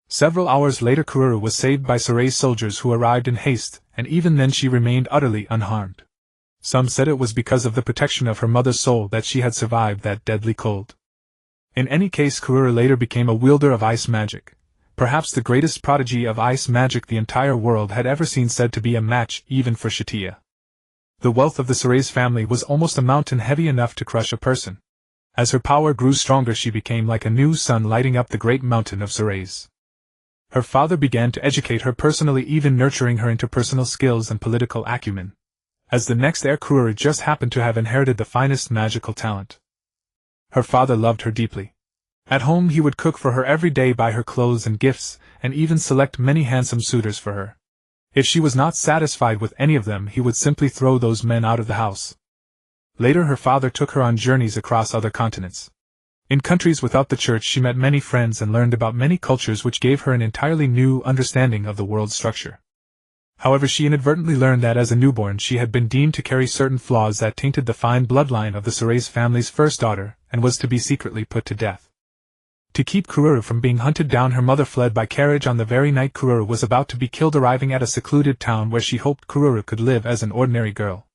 Several hours later Kururu was saved by Therese soldiers who arrived in haste, and even then she remained utterly unharmed. Some said it was because of the protection of her mother's soul that she had survived that deadly cold. In any case, Kururu later became a wielder of ice magic, perhaps the greatest prodigy of ice magic the entire world had ever seen, said to be a match even for Satya. The wealth of the Therese family was almost a mountain heavy enough to crush a person. As her power grew stronger she became like a new sun lighting up the great mountain of Therese. Her father began to educate her personally, even nurturing her interpersonal skills and political acumen. As the next heir, Kururu just happened to have inherited the finest magical talent. Her father loved her deeply. At home he would cook for her every day, buy her clothes and gifts, and even select many handsome suitors for her. If she was not satisfied with any of them, he would simply throw those men out of the house. Later her father took her on journeys across other continents. In countries without the church she met many friends and learned about many cultures, which gave her an entirely new understanding of the world's structure. However, she inadvertently learned that as a newborn she had been deemed to carry certain flaws that tainted the fine bloodline of the Therese family's first daughter, and was to be secretly put to death. To keep Kururu from being hunted down, her mother fled by carriage on the very night Kururu was about to be killed, arriving at a secluded town where she hoped Kururu could live as an ordinary girl.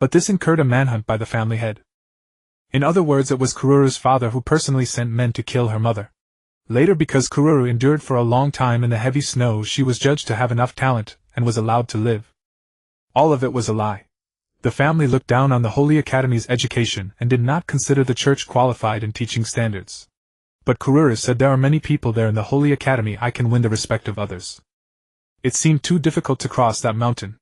But this incurred a manhunt by the family head. In other words, it was Kururu's father who personally sent men to kill her mother. Later, because Kururu endured for a long time in the heavy snow, she was judged to have enough talent, and was allowed to live. All of it was a lie. The family looked down on the Holy Academy's education and did not consider the church qualified in teaching standards. But Kururu said, there are many people there in the Holy Academy, I can win the respect of others. It seemed too difficult to cross that mountain.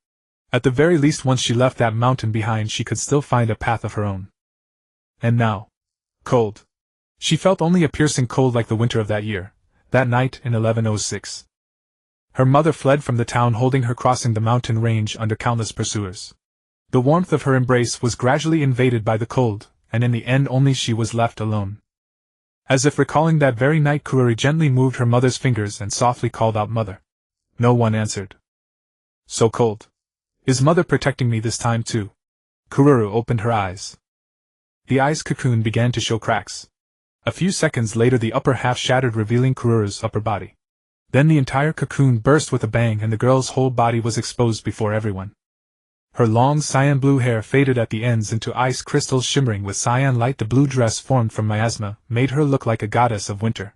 At the very least, once she left that mountain behind, she could still find a path of her own. And now, cold. She felt only a piercing cold like the winter of that year, that night in 1106. Her mother fled from the town, holding her, crossing the mountain range under countless pursuers. The warmth of her embrace was gradually invaded by the cold, and in the end only she was left alone. As if recalling that very night, Kururu gently moved her mother's fingers and softly called out, "Mother." No one answered. So cold. Is Mother protecting me this time too? Kururu opened her eyes. The ice cocoon began to show cracks. A few seconds later the upper half shattered, revealing Kururu's upper body. Then the entire cocoon burst with a bang and the girl's whole body was exposed before everyone. Her long cyan blue hair faded at the ends into ice crystals shimmering with cyan light. The blue dress formed from miasma made her look like a goddess of winter.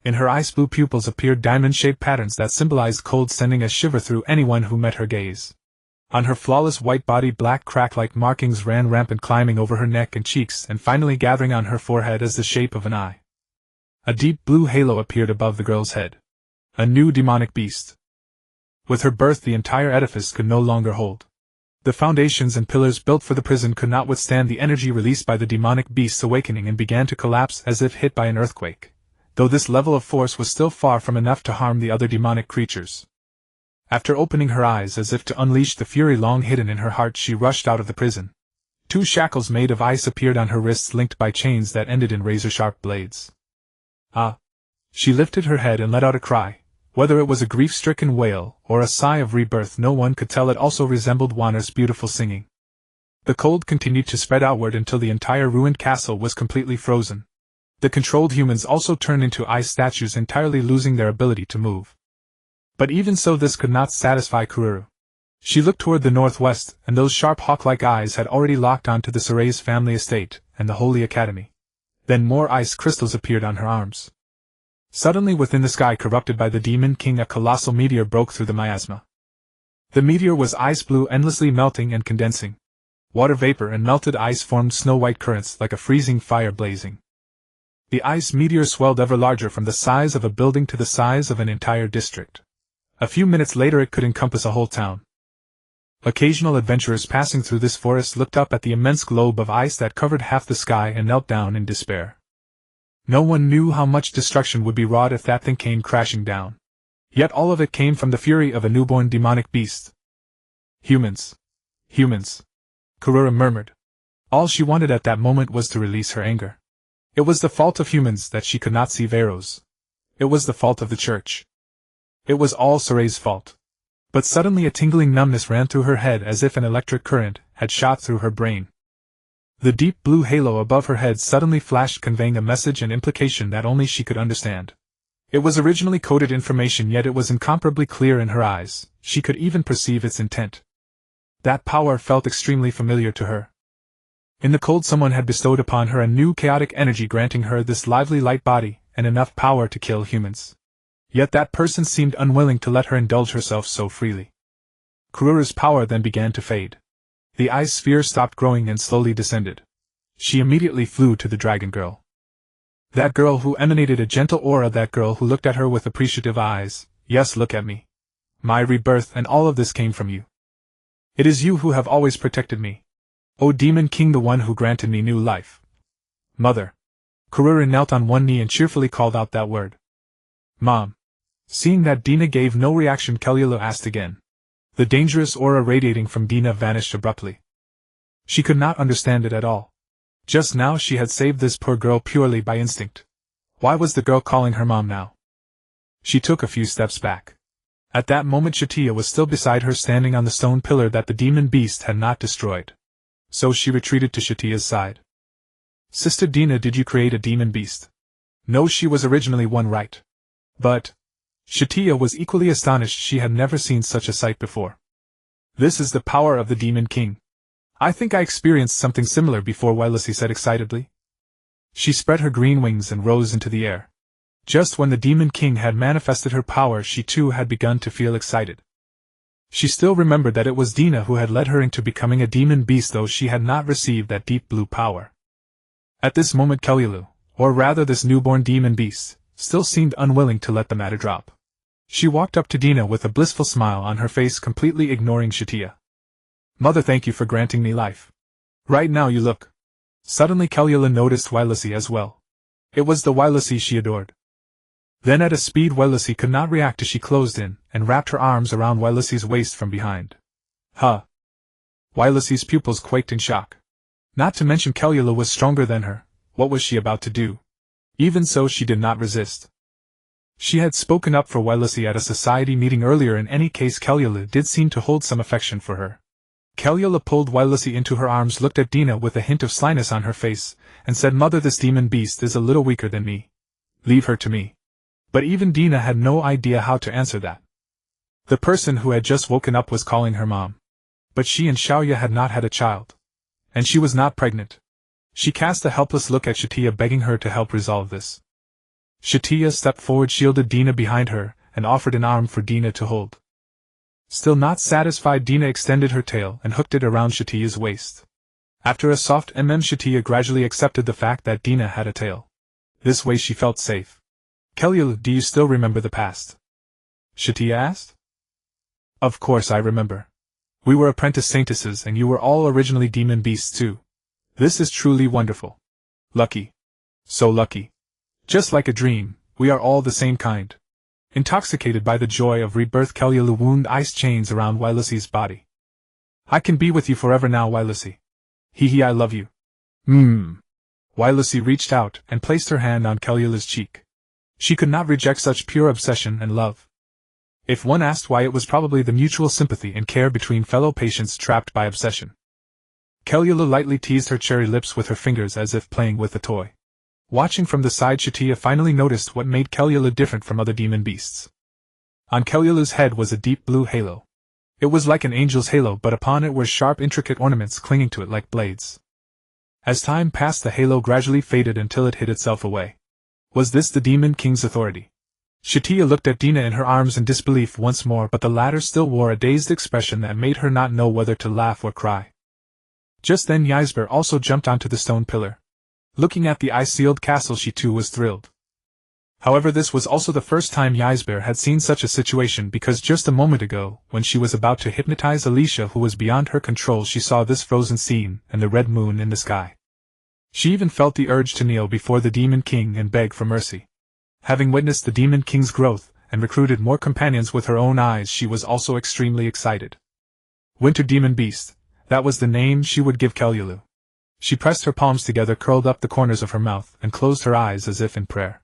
In her ice blue pupils appeared diamond-shaped patterns that symbolized cold, sending a shiver through anyone who met her gaze. On her flawless white body black crack-like markings ran rampant, climbing over her neck and cheeks and finally gathering on her forehead as the shape of an eye. A deep blue halo appeared above the girl's head. A new demonic beast. With her birth the entire edifice could no longer hold. The foundations and pillars built for the prison could not withstand the energy released by the demonic beast's awakening and began to collapse as if hit by an earthquake, though this level of force was still far from enough to harm the other demonic creatures. After opening her eyes as if to unleash the fury long hidden in her heart, she rushed out of the prison. 2 shackles made of ice appeared on her wrists, linked by chains that ended in razor-sharp blades. Ah! She lifted her head and let out a cry. Whether it was a grief-stricken wail or a sigh of rebirth, no one could tell. It also resembled Wanner's beautiful singing. The cold continued to spread outward until the entire ruined castle was completely frozen. The controlled humans also turned into ice statues, entirely losing their ability to move. But even so, this could not satisfy Kururu. She looked toward the northwest, and those sharp hawk-like eyes had already locked onto the Therese family estate and the Holy Academy. Then more ice crystals appeared on her arms. Suddenly, within the sky corrupted by the Demon King, a colossal meteor broke through the miasma. The meteor was ice blue, endlessly melting and condensing. Water vapor and melted ice formed snow-white currents like a freezing fire blazing. The ice meteor swelled ever larger, from the size of a building to the size of an entire district. A few minutes later it could encompass a whole town. Occasional adventurers passing through this forest looked up at the immense globe of ice that covered half the sky and knelt down in despair. No one knew how much destruction would be wrought if that thing came crashing down. Yet all of it came from the fury of a newborn demonic beast. Humans. Humans. Kurura murmured. All she wanted at that moment was to release her anger. It was the fault of humans that she could not see Veros. It was the fault of the church. It was all Soray's fault. But suddenly a tingling numbness ran through her head as if an electric current had shot through her brain. The deep blue halo above her head suddenly flashed, conveying a message and implication that only she could understand. It was originally coded information, yet it was incomparably clear in her eyes. She could even perceive its intent. That power felt extremely familiar to her. In the cold, someone had bestowed upon her a new chaotic energy, granting her this lively light body and enough power to kill humans. Yet that person seemed unwilling to let her indulge herself so freely. Kurura's power then began to fade. The ice sphere stopped growing and slowly descended. She immediately flew to the dragon girl. That girl who emanated a gentle aura, that girl who looked at her with appreciative eyes. Yes, look at me. My rebirth, and all of this came from you. It is you who have always protected me. O Demon King, the one who granted me new life. Mother. Kurura knelt on one knee and cheerfully called out that word. Mom. Seeing that Dina gave no reaction, Kelula asked again. The dangerous aura radiating from Dina vanished abruptly. She could not understand it at all. Just now she had saved this poor girl purely by instinct. Why was the girl calling her mom now? She took a few steps back. At that moment Satya was still beside her, standing on the stone pillar that the demon beast had not destroyed. So she retreated to Satya's side. Sister Dina, did you create a demon beast? No, she was originally one, right? But... Satya was equally astonished. She had never seen such a sight before. This is the power of the Demon King. I think I experienced something similar before, Wylesi said excitedly. She spread her green wings and rose into the air. Just when the Demon King had manifested her power, she too had begun to feel excited. She still remembered that it was Dina who had led her into becoming a demon beast, though she had not received that deep blue power. At this moment Kelulu, or rather this newborn demon beast, still seemed unwilling to let the matter drop. She walked up to Dina with a blissful smile on her face, completely ignoring Satya. Mother, thank you for granting me life. Right now you look. Suddenly Kelula noticed Wylesi as well. It was the Wylesi she adored. Then at a speed Wylesi could not react as she closed in and wrapped her arms around Wylesi's waist from behind. Huh. Wylesi's pupils quaked in shock. Not to mention Kelula was stronger than her. What was she about to do? Even so, she did not resist. She had spoken up for Wylesi at a society meeting earlier. In any case, Kelula did seem to hold some affection for her. Kelula pulled Wylesi into her arms, looked at Dina with a hint of slyness on her face, and said, Mother, this demon beast is a little weaker than me. Leave her to me. But even Dina had no idea how to answer that. The person who had just woken up was calling her mom. But she and Xiaoya had not had a child. And she was not pregnant. She cast a helpless look at Satya, begging her to help resolve this. Satya stepped forward, shielded Dina behind her, and offered an arm for Dina to hold. Still not satisfied, Dina extended her tail and hooked it around Satya's waist. After a soft Satya gradually accepted the fact that Dina had a tail. This way she felt safe. Kelula, do you still remember the past? Satya asked. Of course I remember. We were apprentice saintesses and you were all originally demon beasts too. This is truly wonderful. Lucky. So lucky. Just like a dream, we are all the same kind. Intoxicated by the joy of rebirth, Kelula wound ice chains around Wylesi's body. I can be with you forever now, Wylesi. Hee, I love you. Wylesi reached out and placed her hand on Kelula's cheek. She could not reject such pure obsession and love. If one asked why, it was probably the mutual sympathy and care between fellow patients trapped by obsession. Kelula lightly teased her cherry lips with her fingers as if playing with a toy. Watching from the side, Satya finally noticed what made Kelula different from other demon beasts. On Kelula's head was a deep blue halo. It was like an angel's halo, but upon it were sharp, intricate ornaments clinging to it like blades. As time passed, the halo gradually faded until it hid itself away. Was this the Demon King's authority? Satya looked at Dina in her arms in disbelief once more, but the latter still wore a dazed expression that made her not know whether to laugh or cry. Just then Ysber also jumped onto the stone pillar. Looking at the ice-sealed castle, she too was thrilled. However, this was also the first time Ysbear had seen such a situation, because just a moment ago, when she was about to hypnotize Alicia who was beyond her control, she saw this frozen scene and the red moon in the sky. She even felt the urge to kneel before the Demon King and beg for mercy. Having witnessed the Demon King's growth and recruited more companions with her own eyes, she was also extremely excited. Winter Demon Beast, that was the name she would give Kelulu. She pressed her palms together, curled up the corners of her mouth, and closed her eyes as if in prayer.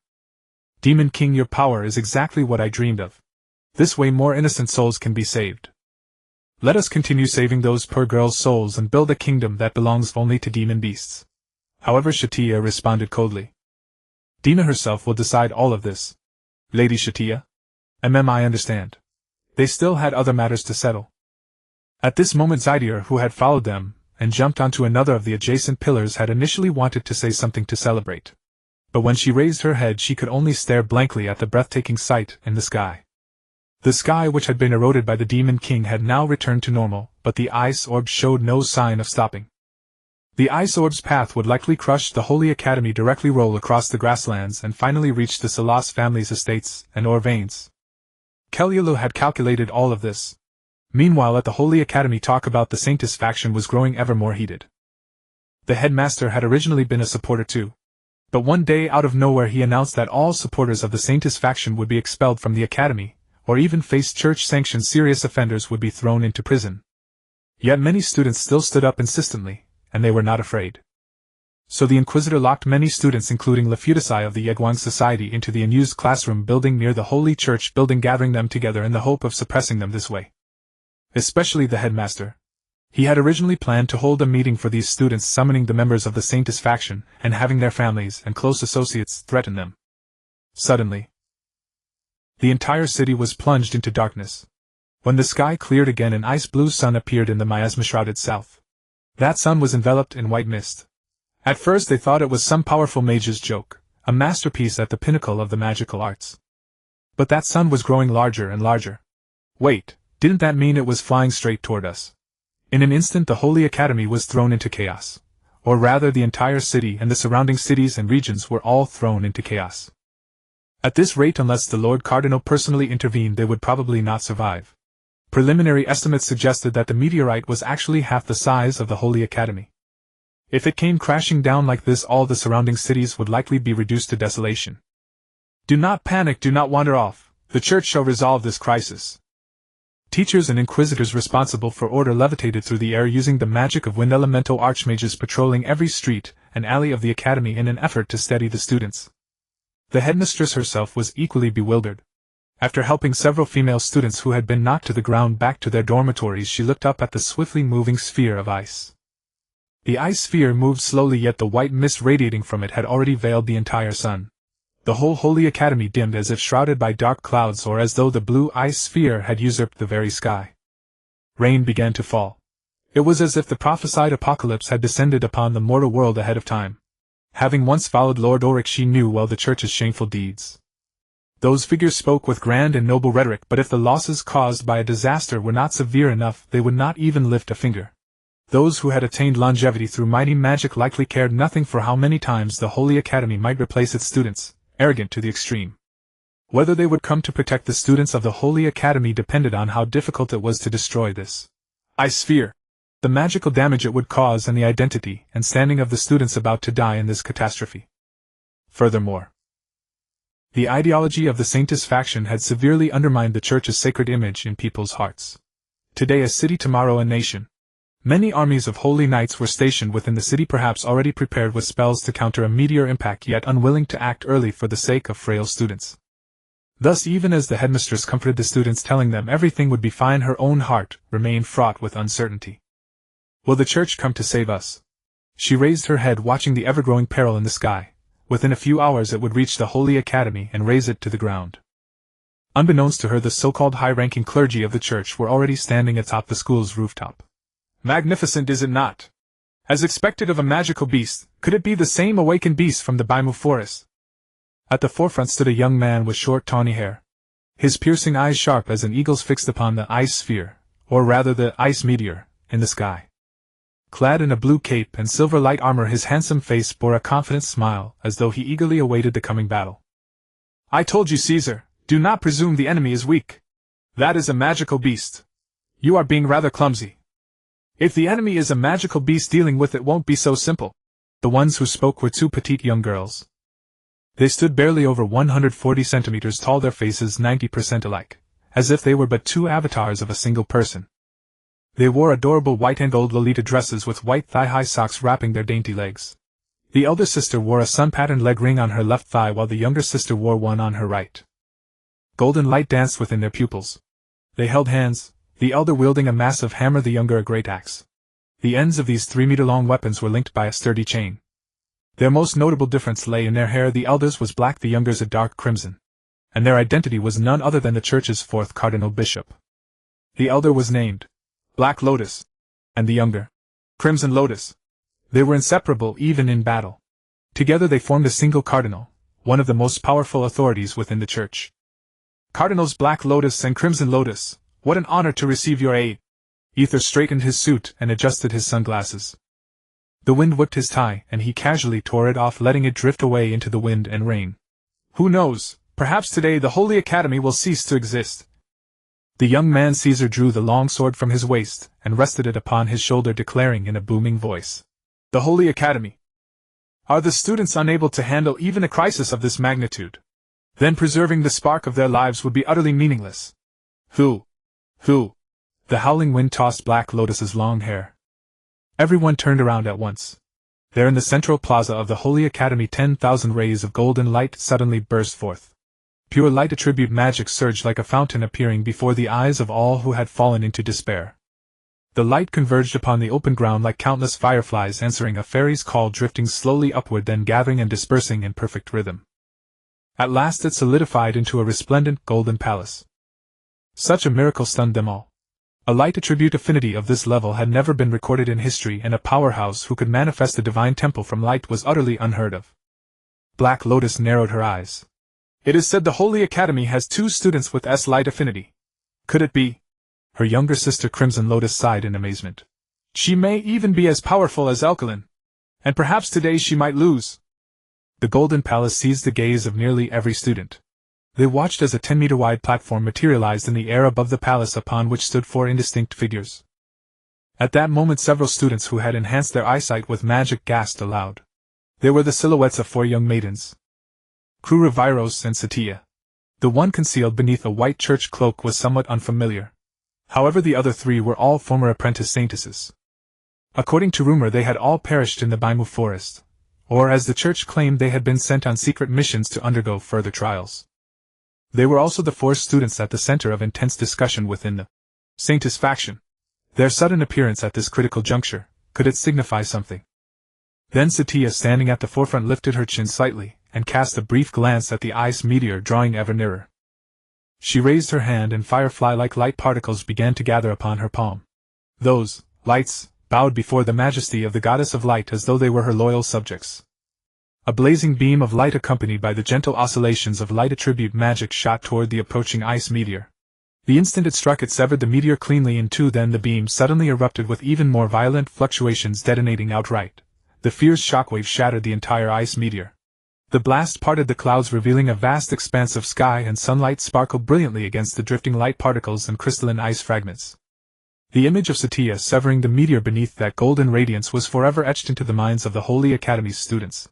Demon King, your power is exactly what I dreamed of. This way more innocent souls can be saved. Let us continue saving those poor girls' souls and build a kingdom that belongs only to demon beasts. However, Satya responded coldly. Dina herself will decide all of this. Lady Satya? I understand. They still had other matters to settle. At this moment, Zydir, who had followed them and jumped onto another of the adjacent pillars, had initially wanted to say something to celebrate. But when she raised her head, she could only stare blankly at the breathtaking sight in the sky. The sky, which had been eroded by the Demon King, had now returned to normal, but the ice orb showed no sign of stopping. The ice orb's path would likely crush the Holy Academy, directly roll across the grasslands, and finally reach the Salas family's estates and ore veins. Kelulu had calculated all of this. Meanwhile, at the Holy Academy, talk about the Saintess faction was growing ever more heated. The headmaster had originally been a supporter too. But one day, out of nowhere, he announced that all supporters of the Saintess faction would be expelled from the academy, or even face church-sanctioned serious offenders would be thrown into prison. Yet many students still stood up insistently, and they were not afraid. So the Inquisitor locked many students, including Lafutasai of the Yegwang Society, into the unused classroom building near the Holy Church building, gathering them together in the hope of suppressing them this way. Especially the headmaster. He had originally planned to hold a meeting for these students, summoning the members of the Saintess faction and having their families and close associates threaten them. Suddenly, the entire city was plunged into darkness. When the sky cleared again, an ice-blue sun appeared in the miasma-shrouded south. That sun was enveloped in white mist. At first they thought it was some powerful mage's joke, a masterpiece at the pinnacle of the magical arts. But that sun was growing larger and larger. Wait, didn't that mean it was flying straight toward us? In an instant the Holy Academy was thrown into chaos. Or rather, the entire city and the surrounding cities and regions were all thrown into chaos. At this rate, unless the Lord Cardinal personally intervened, they would probably not survive. Preliminary estimates suggested that the meteorite was actually half the size of the Holy Academy. If it came crashing down like this, all the surrounding cities would likely be reduced to desolation. Do not panic, do not wander off. The Church shall resolve this crisis. Teachers and inquisitors responsible for order levitated through the air, using the magic of wind elemental archmages, patrolling every street and alley of the academy in an effort to steady the students. The headmistress herself was equally bewildered. After helping several female students who had been knocked to the ground back to their dormitories, she looked up at the swiftly moving sphere of ice. The ice sphere moved slowly, yet the white mist radiating from it had already veiled the entire sun. The whole Holy Academy dimmed as if shrouded by dark clouds, or as though the blue ice sphere had usurped the very sky. Rain began to fall. It was as if the prophesied apocalypse had descended upon the mortal world ahead of time. Having once followed Lord Auric, she knew well the Church's shameful deeds. Those figures spoke with grand and noble rhetoric, but if the losses caused by a disaster were not severe enough, they would not even lift a finger. Those who had attained longevity through mighty magic likely cared nothing for how many times the Holy Academy might replace its students, arrogant to the extreme. Whether they would come to protect the students of the Holy Academy depended on how difficult it was to destroy this ice sphere, the magical damage it would cause, and the identity and standing of the students about to die in this catastrophe. Furthermore, the ideology of the Saintess faction had severely undermined the Church's sacred image in people's hearts. Today a city, tomorrow a nation. Many armies of holy knights were stationed within the city, perhaps already prepared with spells to counter a meteor impact, yet unwilling to act early for the sake of frail students. Thus, even as the headmistress comforted the students, telling them everything would be fine, her own heart remained fraught with uncertainty. Will the Church come to save us? She raised her head, watching the ever-growing peril in the sky. Within a few hours it would reach the Holy Academy and raze it to the ground. Unbeknownst to her, the so-called high-ranking clergy of the Church were already standing atop the school's rooftop. Magnificent, is it not? As expected of a magical beast, could it be the same awakened beast from the Baimu forest? At the forefront stood a young man with short tawny hair. His piercing eyes sharp as an eagle's fixed upon the ice sphere, or rather the ice meteor, in the sky. Clad in a blue cape and silver light armor, his handsome face bore a confident smile, as though he eagerly awaited the coming battle. I told you, Caesar, do not presume the enemy is weak. That is a magical beast. You are being rather clumsy. If the enemy is a magical beast, dealing with it won't be so simple. The ones who spoke were two petite young girls. They stood barely over 140 centimeters tall, their faces 90% alike, as if they were but two avatars of a single person. They wore adorable white and gold Lolita dresses with white thigh-high socks wrapping their dainty legs. The elder sister wore a sun-patterned leg ring on her left thigh while the younger sister wore one on her right. Golden light danced within their pupils. They held hands, the elder wielding a massive hammer, the younger a great axe. The ends of these 3-meter-long weapons were linked by a sturdy chain. Their most notable difference lay in their hair. The elder's was black, the younger's a dark crimson. And their identity was none other than the church's fourth cardinal bishop. The elder was named Black Lotus, and the younger Crimson Lotus. They were inseparable even in battle. Together they formed a single cardinal, one of the most powerful authorities within the church. Cardinals Black Lotus and Crimson Lotus, what an honor to receive your aid. Ether straightened his suit and adjusted his sunglasses. The wind whipped his tie, and he casually tore it off, letting it drift away into the wind and rain. Who knows, perhaps today the Holy Academy will cease to exist. The young man Caesar drew the long sword from his waist and rested it upon his shoulder, declaring in a booming voice, "The Holy Academy. Are the students unable to handle even a crisis of this magnitude? Then preserving the spark of their lives would be utterly meaningless." Who? The howling wind tossed Black Lotus's long hair. Everyone turned around at once. There in the central plaza of the Holy Academy 10,000 rays of golden light suddenly burst forth. Pure light attribute magic surged like a fountain, appearing before the eyes of all who had fallen into despair. The light converged upon the open ground like countless fireflies answering a fairy's call, drifting slowly upward, then gathering and dispersing in perfect rhythm. At last it solidified into a resplendent golden palace. Such a miracle stunned them all. A light attribute affinity of this level had never been recorded in history, and a powerhouse who could manifest a divine temple from light was utterly unheard of. Black Lotus narrowed her eyes. It is said the Holy Academy has 2 students with light affinity. Could it be? Her younger sister Crimson Lotus sighed in amazement. She may even be as powerful as Alkaline. And perhaps today she might lose. The Golden Palace seized the gaze of nearly every student. They watched as a 10-meter-wide platform materialized in the air above the palace, upon which stood 4 indistinct figures. At that moment several students who had enhanced their eyesight with magic gasped aloud. They were the silhouettes of 4 young maidens, Reviros and Satya. The one concealed beneath a white church cloak was somewhat unfamiliar. However, the other 3 were all former apprentice saintesses. According to rumor, they had all perished in the Baimu forest, or as the church claimed, they had been sent on secret missions to undergo further trials. They were also the 4 students at the center of intense discussion within the saintess faction. Their sudden appearance at this critical juncture, could it signify something? Then Satya, standing at the forefront, lifted her chin slightly and cast a brief glance at the ice meteor drawing ever nearer. She raised her hand, and firefly-like light particles began to gather upon her palm. Those lights bowed before the majesty of the goddess of light as though they were her loyal subjects. A blazing beam of light accompanied by the gentle oscillations of light attribute magic shot toward the approaching ice meteor. The instant it struck, it severed the meteor cleanly in 2. Then the beam suddenly erupted with even more violent fluctuations, detonating outright. The fierce shockwave shattered the entire ice meteor. The blast parted the clouds, revealing a vast expanse of sky, and sunlight sparkled brilliantly against the drifting light particles and crystalline ice fragments. The image of Satya severing the meteor beneath that golden radiance was forever etched into the minds of the Holy Academy's students.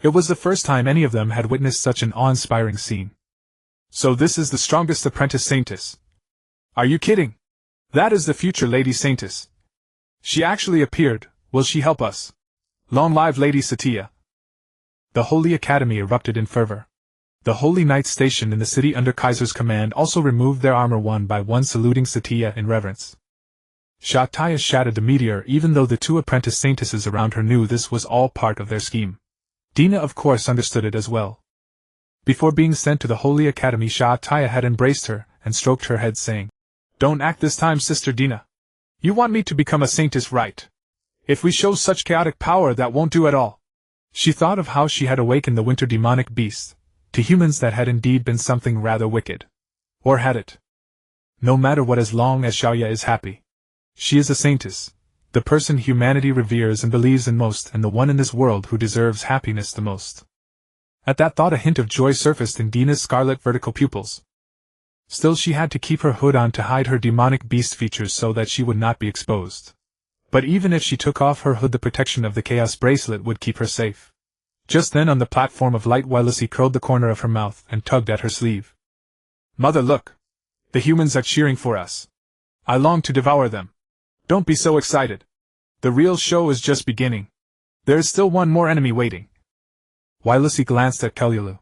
It was the first time any of them had witnessed such an awe-inspiring scene. So this is the strongest apprentice saintess. Are you kidding? That is the future Lady Saintess. She actually appeared. Will she help us? Long live Lady Satya. The Holy Academy erupted in fervor. The holy knights stationed in the city under Kaiser's command also removed their armor one by one, saluting Satya in reverence. Satya shattered the meteor, even though the 2 apprentice saintesses around her knew this was all part of their scheme. Dina of course understood it as well. Before being sent to the Holy Academy, Satya had embraced her and stroked her head, saying, "Don't act this time, Sister Dina. You want me to become a saintess, right? If we show such chaotic power, that won't do at all." She thought of how she had awakened the winter demonic beast. To humans that had indeed been something rather wicked. Or had it? No matter what, as long as Satya is happy. She is a saintess, the person humanity reveres and believes in most, and the one in this world who deserves happiness the most. At that thought a hint of joy surfaced in Dina's scarlet vertical pupils. Still she had to keep her hood on to hide her demonic beast features so that she would not be exposed. But even if she took off her hood, the protection of the chaos bracelet would keep her safe. Just then on the platform of light, Yandere curled the corner of her mouth and tugged at her sleeve. "Mother, look! The humans are cheering for us. I long to devour them. Don't be so excited. The real show is just beginning. There is still one more enemy waiting." Yandere glanced at Kelulu.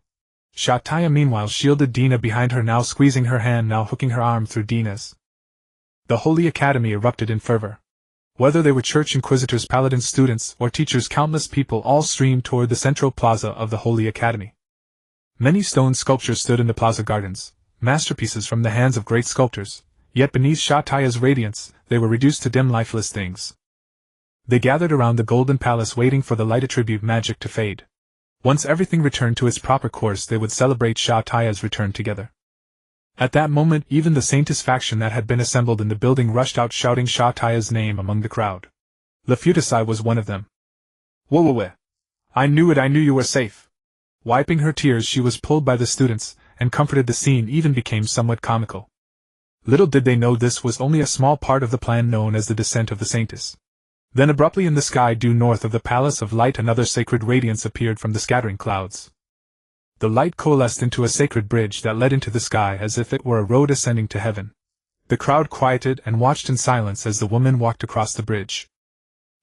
Satya meanwhile shielded Dina behind her, now squeezing her hand, now hooking her arm through Dina's. The Holy Academy erupted in fervor. Whether they were church inquisitors, paladins, students, or teachers, countless people all streamed toward the central plaza of the Holy Academy. Many stone sculptures stood in the plaza gardens, masterpieces from the hands of great sculptors, yet beneath Satya's radiance, they were reduced to dim, lifeless things. They gathered around the golden palace waiting for the light attribute magic to fade. Once everything returned to its proper course, they would celebrate Satya's return together. At that moment, even the Saintess faction that had been assembled in the building rushed out, shouting Satya's name among the crowd. Lafutasai was one of them. "Whoa! I knew it, I knew you were safe." Wiping her tears, she was pulled by the students, and comforted. The scene even became somewhat comical. Little did they know this was only a small part of the plan known as the descent of the Saintess. Then abruptly in the sky due north of the Palace of Light, another sacred radiance appeared from the scattering clouds. The light coalesced into a sacred bridge that led into the sky as if it were a road ascending to heaven. The crowd quieted and watched in silence as the woman walked across the bridge.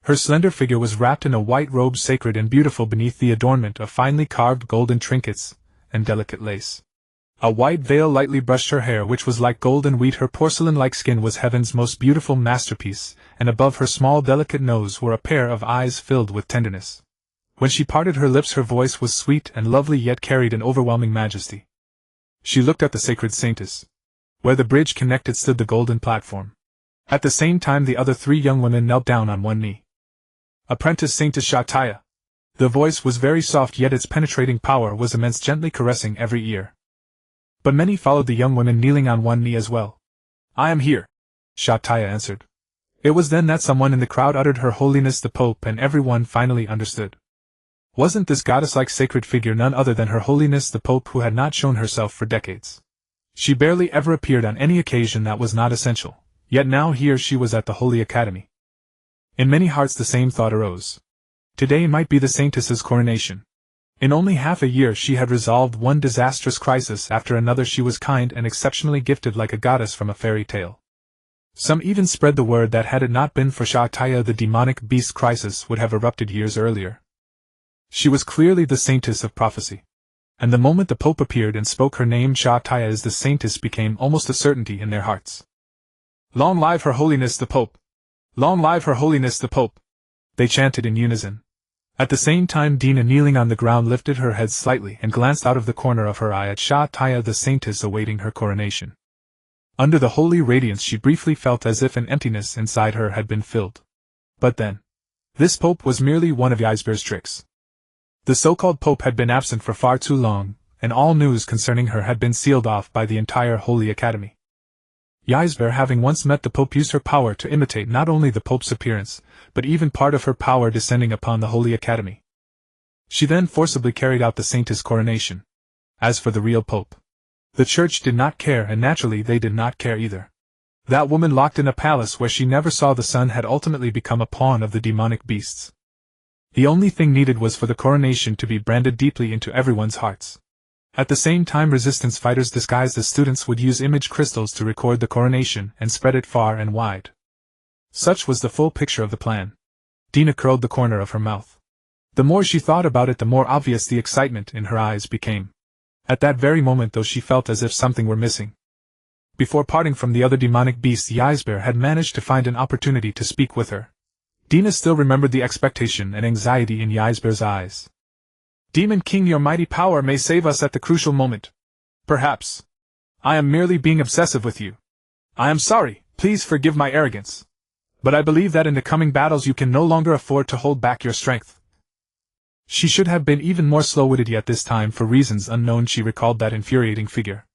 Her slender figure was wrapped in a white robe, sacred and beautiful beneath the adornment of finely carved golden trinkets and delicate lace. A white veil lightly brushed her hair, which was like golden wheat. Her porcelain-like skin was heaven's most beautiful masterpiece, and above her small delicate nose were a pair of eyes filled with tenderness. When she parted her lips, her voice was sweet and lovely, yet carried an overwhelming majesty. She looked at the sacred Saintess. Where the bridge connected stood the golden platform. At the same time the other three young women knelt down on one knee. "Apprentice Saintess Satya." The voice was very soft, yet its penetrating power was immense, gently caressing every ear. But many followed the young women, kneeling on one knee as well. "I am here," Satya answered. It was then that someone in the crowd uttered, "Her Holiness the Pope," and everyone finally understood. Wasn't this goddess-like sacred figure none other than Her Holiness the Pope, who had not shown herself for decades? She barely ever appeared on any occasion that was not essential, yet now here she was at the Holy Academy. In many hearts the same thought arose. Today might be the Saintess's coronation. In only half a year she had resolved one disastrous crisis after another. She was kind and exceptionally gifted, like a goddess from a fairy tale. Some even spread the word that had it not been for Satya, the demonic beast crisis would have erupted years earlier. She was clearly the Saintess of prophecy. And the moment the Pope appeared and spoke her name, Satya as the Saintess became almost a certainty in their hearts. "Long live Her Holiness the Pope! Long live Her Holiness the Pope!" they chanted in unison. At the same time Dina, kneeling on the ground, lifted her head slightly and glanced out of the corner of her eye at Satya, the Saintess awaiting her coronation. Under the holy radiance she briefly felt as if an emptiness inside her had been filled. But then, this Pope was merely one of Yandere tricks. The so-called Pope had been absent for far too long, and all news concerning her had been sealed off by the entire Holy Academy. Yandere, having once met the Pope, used her power to imitate not only the Pope's appearance, but even part of her power descending upon the Holy Academy. She then forcibly carried out the Saintess' coronation. As for the real Pope, the Church did not care, and naturally they did not care either. That woman locked in a palace where she never saw the sun had ultimately become a pawn of the demonic beasts. The only thing needed was for the coronation to be branded deeply into everyone's hearts. At the same time, resistance fighters disguised as students would use image crystals to record the coronation and spread it far and wide. Such was the full picture of the plan. Dina curled the corner of her mouth. The more she thought about it, the more obvious the excitement in her eyes became. At that very moment, though, she felt as if something were missing. Before parting from the other demonic beasts, Yandere had managed to find an opportunity to speak with her. Dina still remembered the expectation and anxiety in Yandere's eyes. "Demon King, your mighty power may save us at the crucial moment. Perhaps. I am merely being obsessive with you. I am sorry, please forgive my arrogance. But I believe that in the coming battles you can no longer afford to hold back your strength." She should have been even more slow-witted, yet this time, for reasons unknown, she recalled that infuriating figure.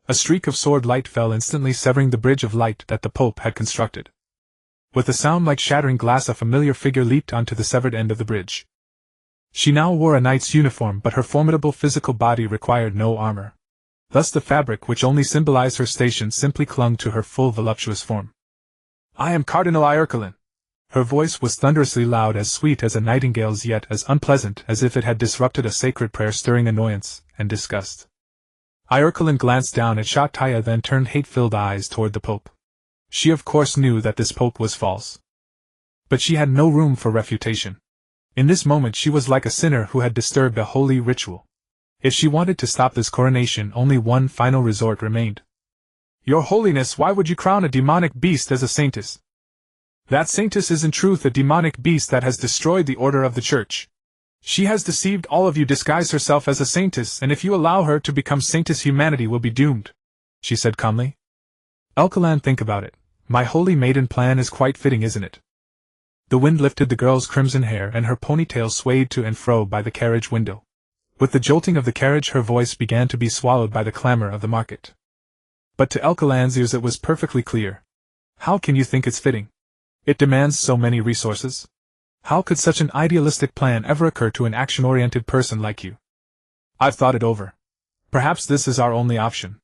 A streak of sword light fell instantly, severing the bridge of light that the Pope had constructed. With a sound like shattering glass, a familiar figure leaped onto the severed end of the bridge. She now wore a knight's uniform, but her formidable physical body required no armor. Thus the fabric which only symbolized her station simply clung to her full voluptuous form. "I am Cardinal Iarcolin." Her voice was thunderously loud, as sweet as a nightingale's, yet as unpleasant as if it had disrupted a sacred prayer, stirring annoyance and disgust. Iarcolin glanced down at Satya, then turned hate-filled eyes toward the Pope. She of course knew that this Pope was false. But she had no room for refutation. In this moment she was like a sinner who had disturbed a holy ritual. If she wanted to stop this coronation, only one final resort remained. "Your Holiness, why would you crown a demonic beast as a saintess? That saintess is in truth a demonic beast that has destroyed the order of the Church. She has deceived all of you, disguised herself as a saintess, and if you allow her to become saintess, humanity will be doomed," she said calmly. "Alkalan, think about it. My holy maiden plan is quite fitting, isn't it?" The wind lifted the girl's crimson hair, and her ponytail swayed to and fro by the carriage window. With the jolting of the carriage, her voice began to be swallowed by the clamor of the market. But to Alkalan's ears it was perfectly clear. "How can you think it's fitting? It demands so many resources. How could such an idealistic plan ever occur to an action-oriented person like you?" "I've thought it over. Perhaps this is our only option,"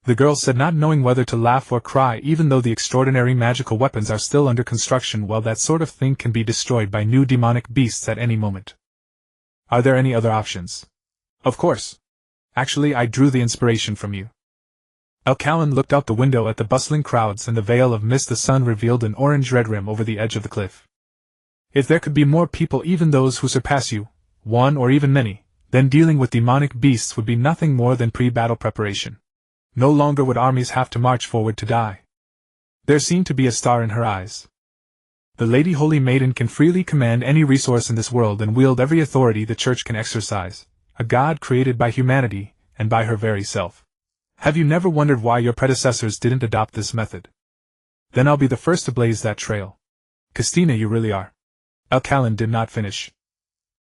the girl said, not knowing whether to laugh or cry. "Even though the extraordinary magical weapons are still under construction, well, that sort of thing can be destroyed by new demonic beasts at any moment." "Are there any other options?" "Of course. Actually, I drew the inspiration from you." Alkalan looked out the window at the bustling crowds and the veil of mist. The sun revealed an orange-red rim over the edge of the cliff. "If there could be more people, even those who surpass you, one or even many, then dealing with demonic beasts would be nothing more than pre-battle preparation. No longer would armies have to march forward to die." There seemed to be a star in her eyes. "The Lady Holy Maiden can freely command any resource in this world and wield every authority the Church can exercise, a god created by humanity and by her very self. Have you never wondered why your predecessors didn't adopt this method? Then I'll be the first to blaze that trail. Christina, you really are." Alkalan did not finish.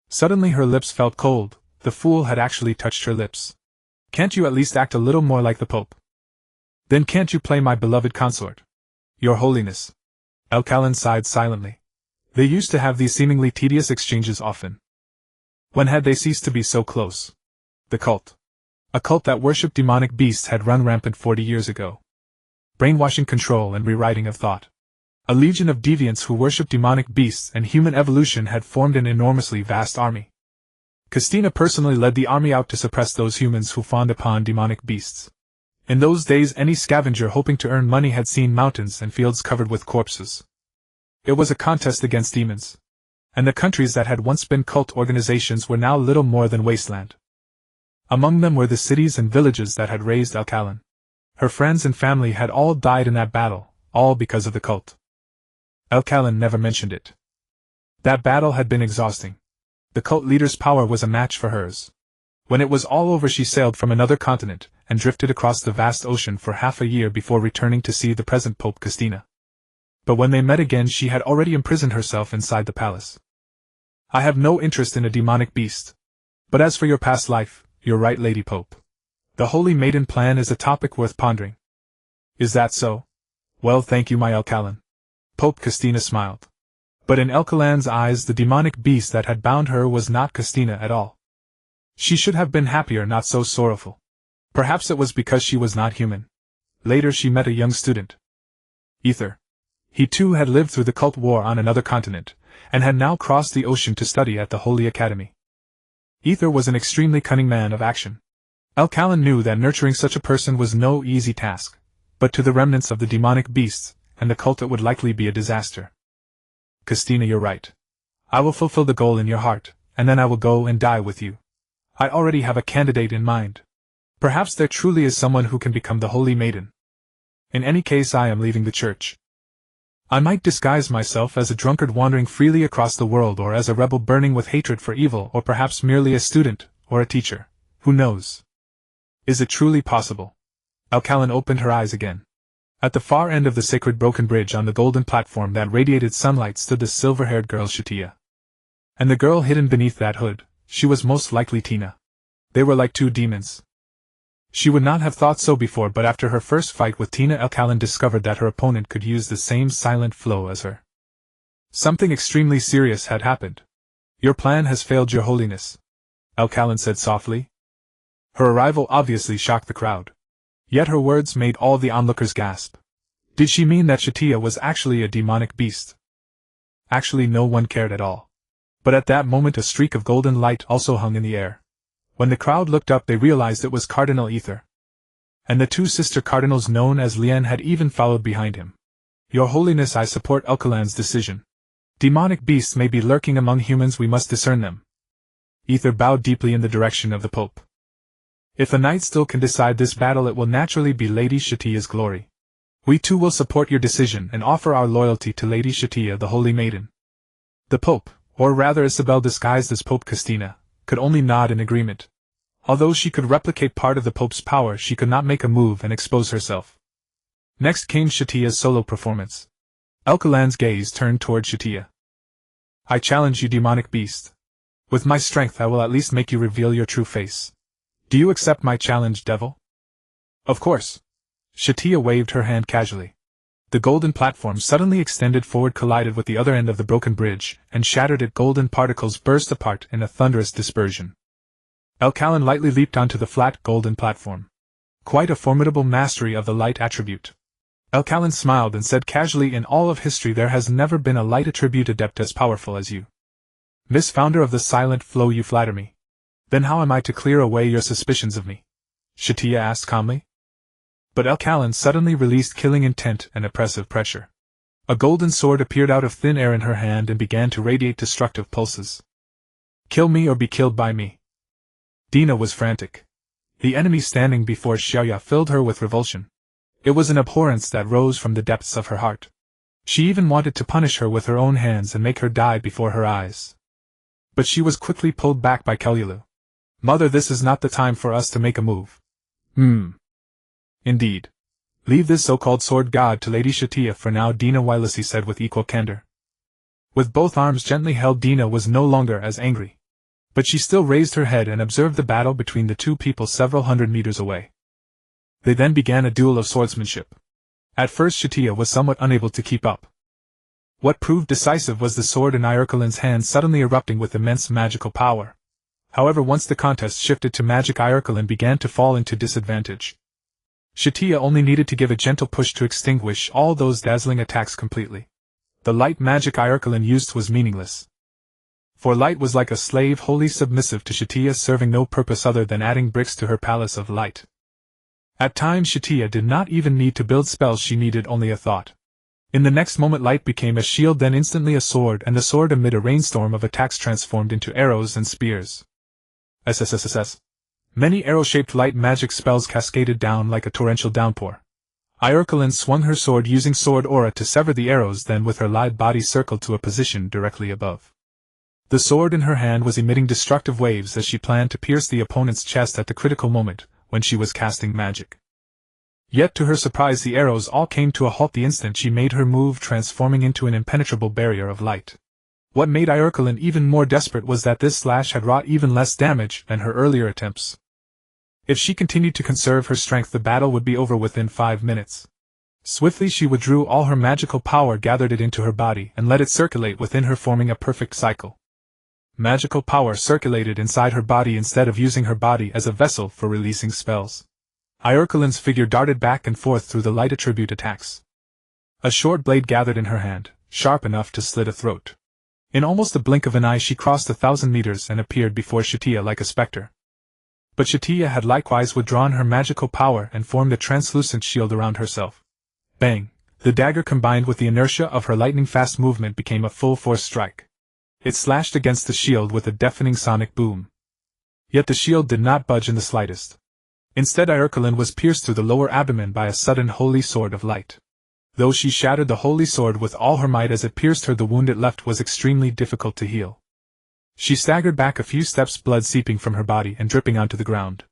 Suddenly her lips felt cold. The fool had actually touched her lips. "Can't you at least act a little more like the Pope? Then can't you play my beloved consort?" "Your Holiness." Alkalan sighed silently. They used to have these seemingly tedious exchanges often. When had they ceased to be so close? The cult. A cult that worshipped demonic beasts had run rampant 40 years ago. Brainwashing, control, and rewriting of thought. A legion of deviants who worshipped demonic beasts and human evolution had formed an enormously vast army. Christina personally led the army out to suppress those humans who fawned upon demonic beasts. In those days, any scavenger hoping to earn money had seen mountains and fields covered with corpses. It was a contest against demons. And the countries that had once been cult organizations were now little more than wasteland. Among them were the cities and villages that had raised Alkalan. Her friends and family had all died in that battle, all because of the cult. Alkalan never mentioned it. That battle had been exhausting. The cult leader's power was a match for hers. When it was all over, she sailed from another continent and drifted across the vast ocean for half a year before returning to see the present Pope Christina. But when they met again, she had already imprisoned herself inside the palace. "I have no interest in a demonic beast. But as for your past life, you're right, Lady Pope. The Holy Maiden plan is a topic worth pondering." "Is that so? Well, thank you, my Alkalan." Pope Christina smiled. But in Alkalan's eyes, the demonic beast that had bound her was not Christina at all. She should have been happier, not so sorrowful. Perhaps it was because she was not human. Later she met a young student. Ether. He too had lived through the cult war on another continent, and had now crossed the ocean to study at the Holy Academy. Ether was an extremely cunning man of action. Alkalan knew that nurturing such a person was no easy task, but to the remnants of the demonic beasts and the cult it would likely be a disaster. "Christina, you're right. I will fulfill the goal in your heart, and then I will go and die with you. I already have a candidate in mind. Perhaps there truly is someone who can become the Holy Maiden. In any case, I am leaving the Church. I might disguise myself as a drunkard wandering freely across the world, or as a rebel burning with hatred for evil, or perhaps merely a student, or a teacher. Who knows? Is it truly possible?" Alkalan opened her eyes again. At the far end of the sacred broken bridge on the golden platform that radiated sunlight stood the silver-haired girl Satya. And the girl hidden beneath that hood, she was most likely Tina. They were like two demons. She would not have thought so before, but after her first fight with Tina, Alkalan discovered that her opponent could use the same silent flow as her. Something extremely serious had happened. Your plan has failed, Your Holiness, Alcalin said softly. Her arrival obviously shocked the crowd. Yet her words made all the onlookers gasp. Did she mean that Satya was actually a demonic beast? Actually, no one cared at all. But at that moment a streak of golden light also hung in the air. When the crowd looked up they realized it was Cardinal Ether. And the two sister cardinals known as Lien had even followed behind him. Your Holiness, I support Alcalin's decision. Demonic beasts may be lurking among humans, we must discern them. Ether bowed deeply in the direction of the Pope. If a knight still can decide this battle, it will naturally be Lady Satya's glory. We too will support your decision and offer our loyalty to Lady Satya, the Holy Maiden. The Pope, or rather Isabel disguised as Pope Castina, could only nod in agreement. Although she could replicate part of the Pope's power, she could not make a move and expose herself. Next came Satya's solo performance. Alcalin's gaze turned toward Satya. I challenge you, demonic beast. With my strength I will at least make you reveal your true face. Do you accept my challenge, devil? Of course. Satya waved her hand casually. The golden platform suddenly extended forward, collided with the other end of the broken bridge, and shattered it. Golden particles burst apart in a thunderous dispersion. Alcalin lightly leaped onto the flat golden platform. Quite a formidable mastery of the light attribute. Alcalin smiled and said casually, in all of history there has never been a light attribute adept as powerful as you. Miss Founder of the Silent Flow, you flatter me. Then how am I to clear away your suspicions of me? Satya asked calmly. But Alcalin suddenly released killing intent and oppressive pressure. A golden sword appeared out of thin air in her hand and began to radiate destructive pulses. Kill me or be killed by me. Dina was frantic. The enemy standing before Xiaoya filled her with revulsion. It was an abhorrence that rose from the depths of her heart. She even wanted to punish her with her own hands and make her die before her eyes. But she was quickly pulled back by Kelulu. Mother, this is not the time for us to make a move. Indeed. Leave this so-called sword god to Lady Satya for now, Dina Wylesi said with equal candor. With both arms gently held, Dina was no longer as angry. But she still raised her head and observed the battle between the two people several hundred meters away. They then began a duel of swordsmanship. At first Satya was somewhat unable to keep up. What proved decisive was the sword in Irkalin's hand suddenly erupting with immense magical power. However, once the contest shifted to magic, Irkalin began to fall into disadvantage. Satya only needed to give a gentle push to extinguish all those dazzling attacks completely. The light magic Irkalin used was meaningless. For light was like a slave, wholly submissive to Satya, serving no purpose other than adding bricks to her palace of light. At times Satya did not even need to build spells, she needed only a thought. In the next moment light became a shield, then instantly a sword, and the sword amid a rainstorm of attacks transformed into arrows and spears. SSSSS. Many arrow-shaped light magic spells cascaded down like a torrential downpour. Irkalin swung her sword using sword aura to sever the arrows, then with her lithe body circled to a position directly above. The sword in her hand was emitting destructive waves as she planned to pierce the opponent's chest at the critical moment, when she was casting magic. Yet to her surprise the arrows all came to a halt the instant she made her move, transforming into an impenetrable barrier of light. What made Irkalin even more desperate was that this slash had wrought even less damage than her earlier attempts. If she continued to conserve her strength, the battle would be over within 5 minutes. Swiftly she withdrew all her magical power, gathered it into her body, and let it circulate within her, forming a perfect cycle. Magical power circulated inside her body instead of using her body as a vessel for releasing spells. Irkalin's figure darted back and forth through the light attribute attacks. A short blade gathered in her hand, sharp enough to slit a throat. In almost the blink of an eye she crossed 1,000 meters and appeared before Satya like a specter. But Satya had likewise withdrawn her magical power and formed a translucent shield around herself. Bang! The dagger combined with the inertia of her lightning-fast movement became a full-force strike. It slashed against the shield with a deafening sonic boom. Yet the shield did not budge in the slightest. Instead, Irkalin was pierced through the lower abdomen by a sudden holy sword of light. Though she shattered the holy sword with all her might as it pierced her, the wound it left was extremely difficult to heal. She staggered back a few steps, blood seeping from her body and dripping onto the ground.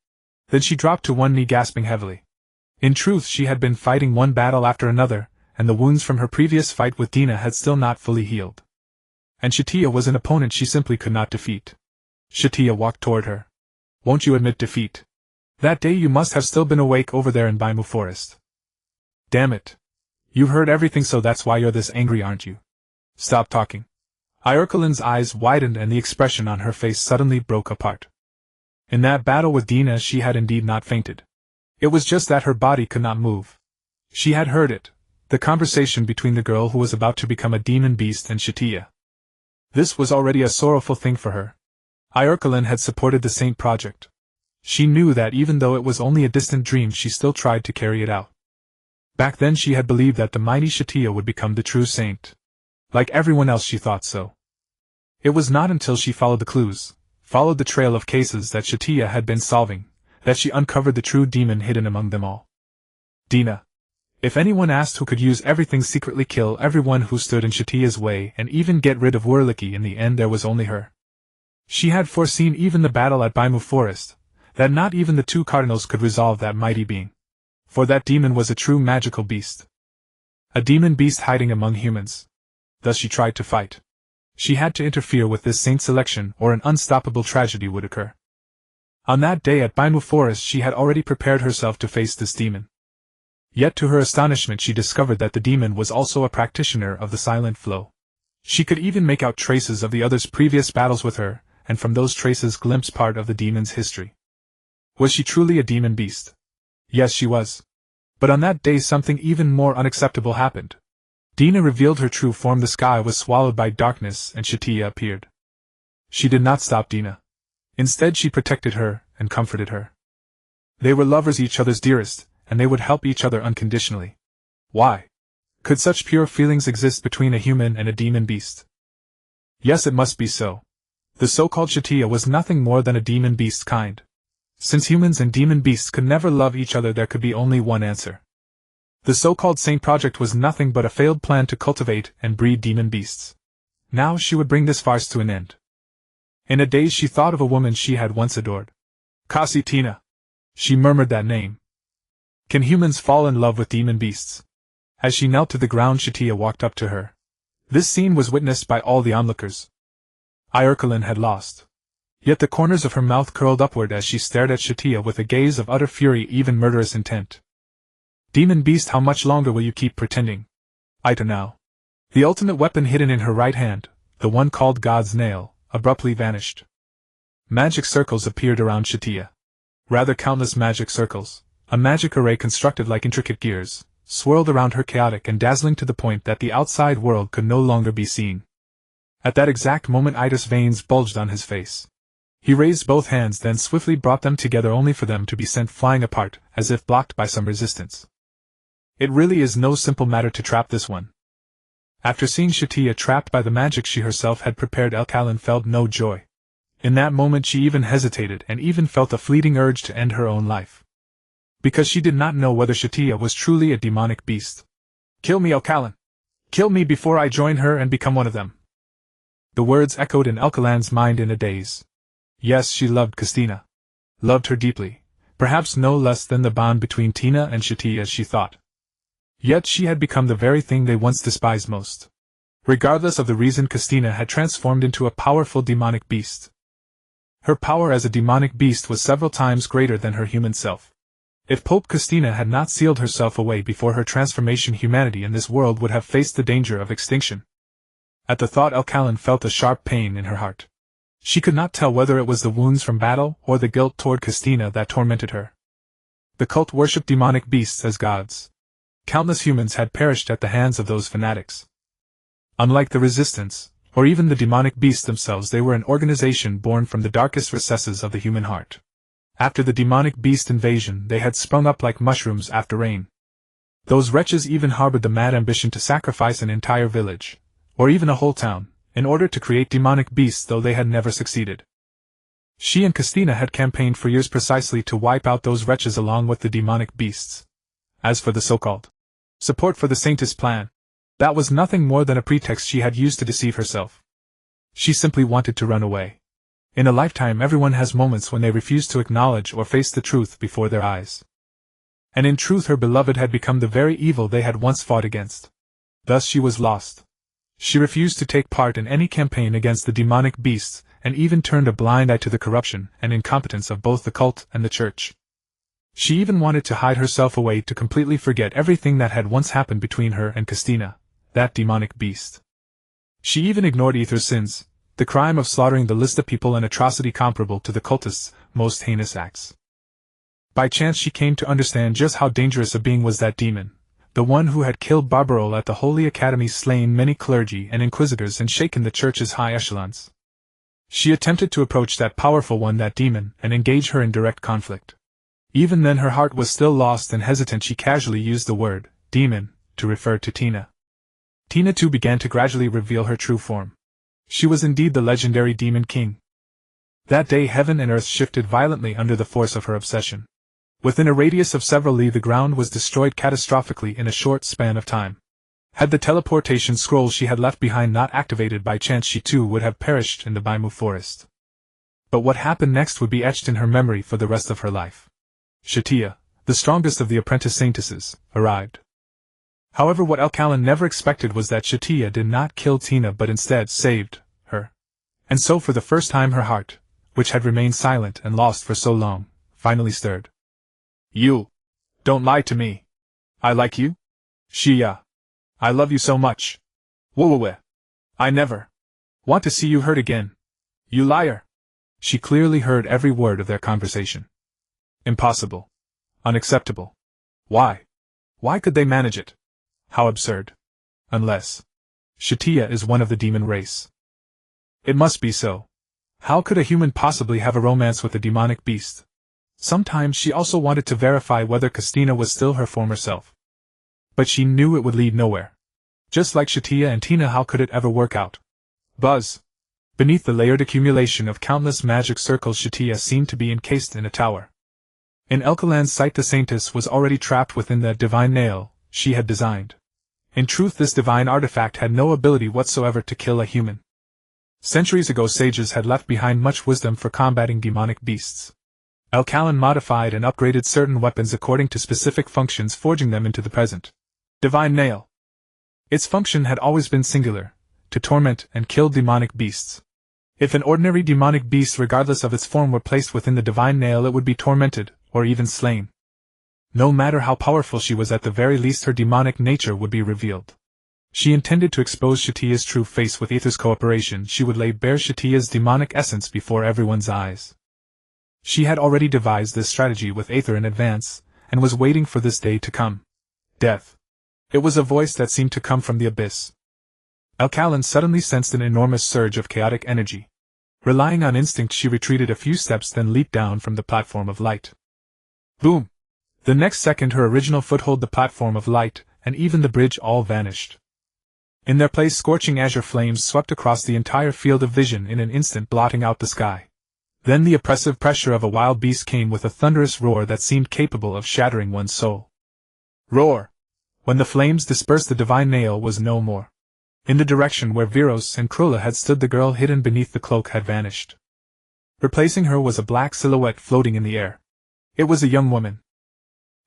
Then she dropped to one knee, gasping heavily. In truth, she had been fighting one battle after another, and the wounds from her previous fight with Dina had still not fully healed. And Satya was an opponent she simply could not defeat. Satya walked toward her. Won't you admit defeat? That day you must have still been awake over there in Baimu Forest. Damn it. You heard everything, so that's why you're this angry, aren't you? Stop talking. Iorkelin's eyes widened and the expression on her face suddenly broke apart. In that battle with Dina she had indeed not fainted. It was just that her body could not move. She had heard it, the conversation between the girl who was about to become a demon beast and Satya. This was already a sorrowful thing for her. Iorkelin had supported the Saint project. She knew that even though it was only a distant dream she still tried to carry it out. Back then she had believed that the mighty Satya would become the true saint. Like everyone else she thought so. It was not until she followed the clues, followed the trail of cases that Satya had been solving, that she uncovered the true demon hidden among them all. Dina. If anyone asked who could use everything, secretly kill everyone who stood in Satya's way and even get rid of Wurliki, in the end there was only her. She had foreseen even the battle at Baimu Forest, that not even the two cardinals could resolve that mighty being. For that demon was a true magical beast. A demon beast hiding among humans. Thus she tried to fight. She had to interfere with this saint's election or an unstoppable tragedy would occur. On that day at Baimu Forest she had already prepared herself to face this demon. Yet to her astonishment she discovered that the demon was also a practitioner of the silent flow. She could even make out traces of the other's previous battles with her, and from those traces glimpse part of the demon's history. Was she truly a demon beast? Yes, she was. But on that day something even more unacceptable happened. Dina revealed her true form. The sky was swallowed by darkness and Satya appeared. She did not stop Dina. Instead she protected her and comforted her. They were lovers, each other's dearest, and they would help each other unconditionally. Why? Could such pure feelings exist between a human and a demon beast? Yes, it must be so. The so-called Satya was nothing more than a demon beast kind. Since humans and demon beasts could never love each other, there could be only one answer. The so-called Saint Project was nothing but a failed plan to cultivate and breed demon beasts. Now she would bring this farce to an end. In a daze she thought of a woman she had once adored. Kasitina. She murmured that name. Can humans fall in love with demon beasts? As she knelt to the ground, Satya walked up to her. This scene was witnessed by all the onlookers. Iorkelin had lost. Yet the corners of her mouth curled upward as she stared at Satya with a gaze of utter fury, even murderous intent. Demon beast, how much longer will you keep pretending? Ita now. The ultimate weapon hidden in her right hand, the one called God's nail, abruptly vanished. Magic circles appeared around Satya. Rather countless magic circles, a magic array constructed like intricate gears, swirled around her, chaotic and dazzling to the point that the outside world could no longer be seen. At that exact moment Ida's veins bulged on his face. He raised both hands, then swiftly brought them together only for them to be sent flying apart, as if blocked by some resistance. It really is no simple matter to trap this one. After seeing Satya trapped by the magic she herself had prepared, Iorkelin felt no joy. In that moment she even hesitated and even felt a fleeting urge to end her own life. Because she did not know whether Satya was truly a demonic beast. Kill me, Iorkelin! Kill me before I join her and become one of them! The words echoed in Iorkelin's mind in a daze. Yes, she loved Kristina. Loved her deeply, perhaps no less than the bond between Tina and Satya, as she thought. Yet she had become the very thing they once despised most. Regardless of the reason, Kristina had transformed into a powerful demonic beast. Her power as a demonic beast was several times greater than her human self. If Pope Kristina had not sealed herself away before her transformation, humanity in this world would have faced the danger of extinction. At the thought, Iorkelin felt a sharp pain in her heart. She could not tell whether it was the wounds from battle or the guilt toward Kristina that tormented her. The cult worshipped demonic beasts as gods. Countless humans had perished at the hands of those fanatics. Unlike the resistance, or even the demonic beasts themselves, they were an organization born from the darkest recesses of the human heart. After the demonic beast invasion, they had sprung up like mushrooms after rain. Those wretches even harbored the mad ambition to sacrifice an entire village, or even a whole town, in order to create demonic beasts, though they had never succeeded. She and Kristina had campaigned for years precisely to wipe out those wretches along with the demonic beasts. As for the so-called support for the Saintess plan, that was nothing more than a pretext she had used to deceive herself. She simply wanted to run away. In a lifetime everyone has moments when they refuse to acknowledge or face the truth before their eyes. And in truth her beloved had become the very evil they had once fought against. Thus she was lost. She refused to take part in any campaign against the demonic beasts, and even turned a blind eye to the corruption and incompetence of both the cult and the church. She even wanted to hide herself away to completely forget everything that had once happened between her and Kristina, that demonic beast. She even ignored Aether's sins, the crime of slaughtering the list of people, an atrocity comparable to the cultists' most heinous acts. By chance she came to understand just how dangerous a being was that demon, the one who had killed Barbarol at the Holy Academy, slain many clergy and inquisitors, and shaken the Church's high echelons. She attempted to approach that powerful one, that demon, and engage her in direct conflict. Even then her heart was still lost and hesitant. She casually used the word, demon, to refer to Tina. Tina too began to gradually reveal her true form. She was indeed the legendary Demon King. That day heaven and earth shifted violently under the force of her obsession. Within a radius of several li the ground was destroyed catastrophically in a short span of time. Had the teleportation scroll she had left behind not activated by chance, she too would have perished in the Baimu forest. But what happened next would be etched in her memory for the rest of her life. Satya, the strongest of the apprentice saintesses, arrived. However, what Alkaline never expected was that Satya did not kill Tina but instead saved her. And so for the first time her heart, which had remained silent and lost for so long, finally stirred. You don't lie to me. I like you? Shia. I love you so much. Whoa. I never want to see you hurt again. You liar. She clearly heard every word of their conversation. Impossible. Unacceptable. Why? Why could they manage it? How absurd. Unless Satya is one of the demon race. It must be so. How could a human possibly have a romance with a demonic beast? Sometimes she also wanted to verify whether Christina was still her former self. But she knew it would lead nowhere. Just like Satya and Tina, how could it ever work out? Buzz. Beneath the layered accumulation of countless magic circles, Satya seemed to be encased in a tower. In Elkalan's sight, the saintess was already trapped within the divine nail she had designed. In truth, this divine artifact had no ability whatsoever to kill a human. Centuries ago, sages had left behind much wisdom for combating demonic beasts. Alkaline modified and upgraded certain weapons according to specific functions, forging them into the present divine nail. Its function had always been singular: to torment and kill demonic beasts. If an ordinary demonic beast, regardless of its form, were placed within the divine nail, it would be tormented, or even slain. No matter how powerful she was, at the very least her demonic nature would be revealed. She intended to expose Satya's true face. With Aether's cooperation, she would lay bare Satya's demonic essence before everyone's eyes. She had already devised this strategy with Aether in advance, and was waiting for this day to come. Death. It was a voice that seemed to come from the abyss. Alkaline suddenly sensed an enormous surge of chaotic energy. Relying on instinct, she retreated a few steps, then leaped down from the platform of light. Boom! The next second her original foothold, the platform of light, and even the bridge all vanished. In their place, scorching azure flames swept across the entire field of vision in an instant, blotting out the sky. Then the oppressive pressure of a wild beast came with a thunderous roar that seemed capable of shattering one's soul. Roar! When the flames dispersed, the divine nail was no more. In the direction where Viros and Krula had stood, the girl hidden beneath the cloak had vanished. Replacing her was a black silhouette floating in the air. It was a young woman.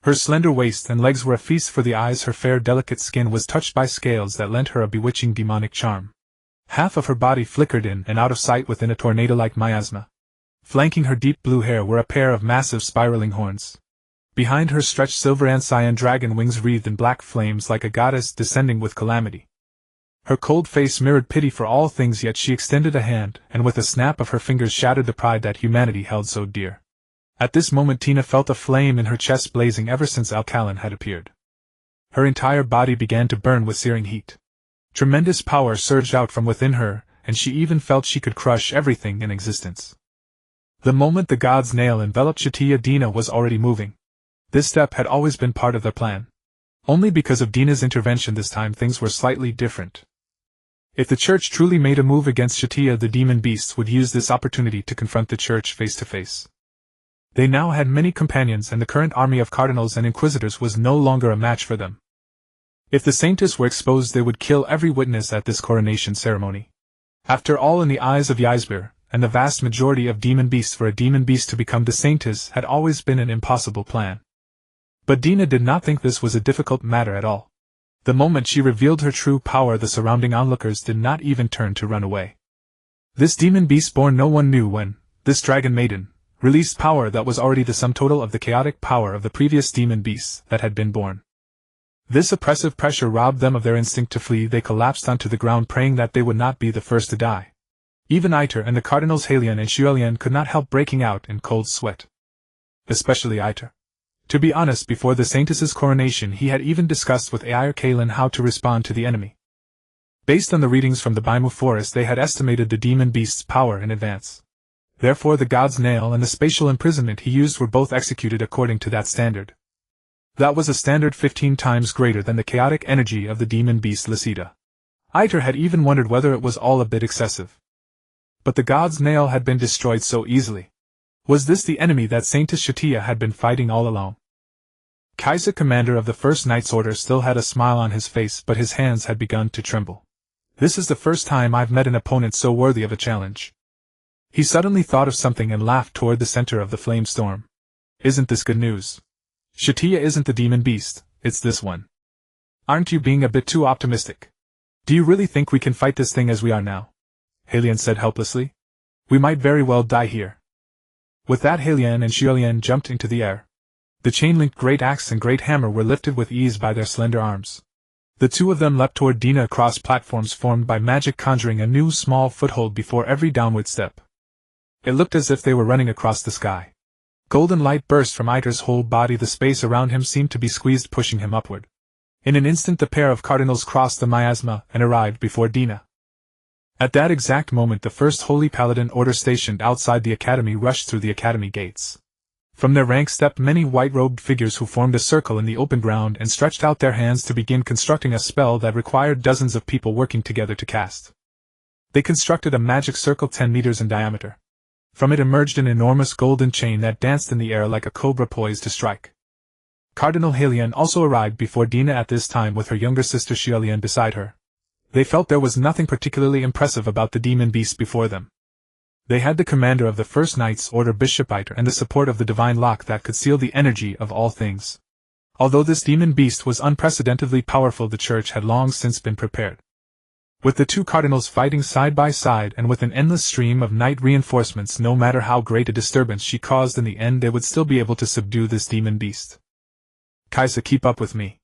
Her slender waist and legs were a feast for the eyes. Her fair, delicate skin was touched by scales that lent her a bewitching demonic charm. Half of her body flickered in and out of sight within a tornado-like miasma. Flanking her deep blue hair were a pair of massive spiraling horns. Behind her stretched silver and cyan dragon wings wreathed in black flames, like a goddess descending with calamity. Her cold face mirrored pity for all things, yet she extended a hand, and with a snap of her fingers shattered the pride that humanity held so dear. At this moment Tina felt a flame in her chest blazing ever since Alkaline had appeared. Her entire body began to burn with searing heat. Tremendous power surged out from within her, and she even felt she could crush everything in existence. The moment the god's nail enveloped Satya, Dina was already moving. This step had always been part of their plan. Only because of Dina's intervention this time things were slightly different. If the church truly made a move against Satya, the demon beasts would use this opportunity to confront the church face to face. They now had many companions, and the current army of cardinals and inquisitors was no longer a match for them. If the saintess were exposed, they would kill every witness at this coronation ceremony. After all, in the eyes of Ysbir, and the vast majority of demon beasts, for a demon beast to become the saintess had always been an impossible plan. But Dina did not think this was a difficult matter at all. The moment she revealed her true power, the surrounding onlookers did not even turn to run away. This demon beast born, no one knew when, this dragon maiden, released power that was already the sum total of the chaotic power of the previous demon beasts that had been born. This oppressive pressure robbed them of their instinct to flee. They collapsed onto the ground, praying that they would not be the first to die. Even Iter and the Cardinals Helian and Shuelian could not help breaking out in cold sweat. Especially Iter. To be honest, before the Saintess's coronation he had even discussed with Air Kalin how to respond to the enemy. Based on the readings from the Baimu forest, they had estimated the demon beast's power in advance. Therefore the god's nail and the spatial imprisonment he used were both executed according to that standard. That was a standard 15 times greater than the chaotic energy of the demon beast Lasita. Iter had even wondered whether it was all a bit excessive. But the god's nail had been destroyed so easily. Was this the enemy that Saintess Satya had been fighting all along? Kaisa, commander of the First Knight's Order, still had a smile on his face, but his hands had begun to tremble. This is the first time I've met an opponent so worthy of a challenge. He suddenly thought of something and laughed toward the center of the flame storm. Isn't this good news? Satya isn't the demon beast, it's this one. Aren't you being a bit too optimistic? Do you really think we can fight this thing as we are now? Helian said helplessly. We might very well die here. With that, Helian and Shuelian jumped into the air. The chain-linked great axe and great hammer were lifted with ease by their slender arms. The two of them leapt toward Dina across platforms formed by magic, conjuring a new small foothold before every downward step. It looked as if they were running across the sky. Golden light burst from Iter's whole body. The space around him seemed to be squeezed, pushing him upward. In an instant the pair of cardinals crossed the miasma and arrived before Dina. At that exact moment the first Holy Paladin Order stationed outside the academy rushed through the academy gates. From their ranks stepped many white-robed figures who formed a circle in the open ground and stretched out their hands to begin constructing a spell that required dozens of people working together to cast. They constructed a magic circle 10 meters in diameter. From it emerged an enormous golden chain that danced in the air like a cobra poised to strike. Cardinal Helian also arrived before Dina at this time with her younger sister Shuelian beside her. They felt there was nothing particularly impressive about the demon beast before them. They had the commander of the First Knight's Order, Bishop Iter, and the support of the divine lock that could seal the energy of all things. Although this demon beast was unprecedentedly powerful, the church had long since been prepared. With the two cardinals fighting side by side and with an endless stream of knight reinforcements, no matter how great a disturbance she caused, in the end they would still be able to subdue this demon beast. Kaisa, keep up with me.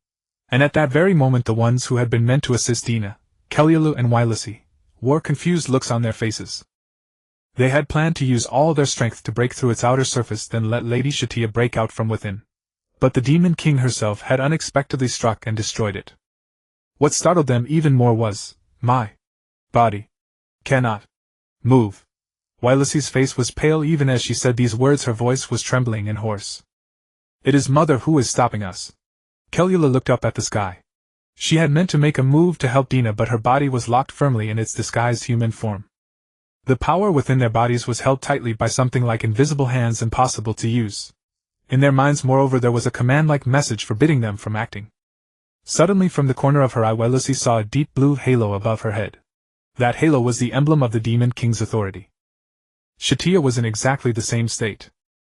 And at that very moment the ones who had been meant to assist Dina, Kelialu and Wylisi, wore confused looks on their faces. They had planned to use all their strength to break through its outer surface, then let Lady Satya break out from within. But the Demon King herself had unexpectedly struck and destroyed it. What startled them even more was, my body cannot move. Wylisi's face was pale even as she said these words. Her voice was trembling and hoarse. It is Mother who is stopping us. Kelialu looked up at the sky. She had meant to make a move to help Dina, but her body was locked firmly in its disguised human form. The power within their bodies was held tightly by something like invisible hands, impossible to use. In their minds, moreover, there was a command-like message forbidding them from acting. Suddenly, from the corner of her eye, Wylisi saw a deep blue halo above her head. That halo was the emblem of the Demon King's authority. Satya was in exactly the same state.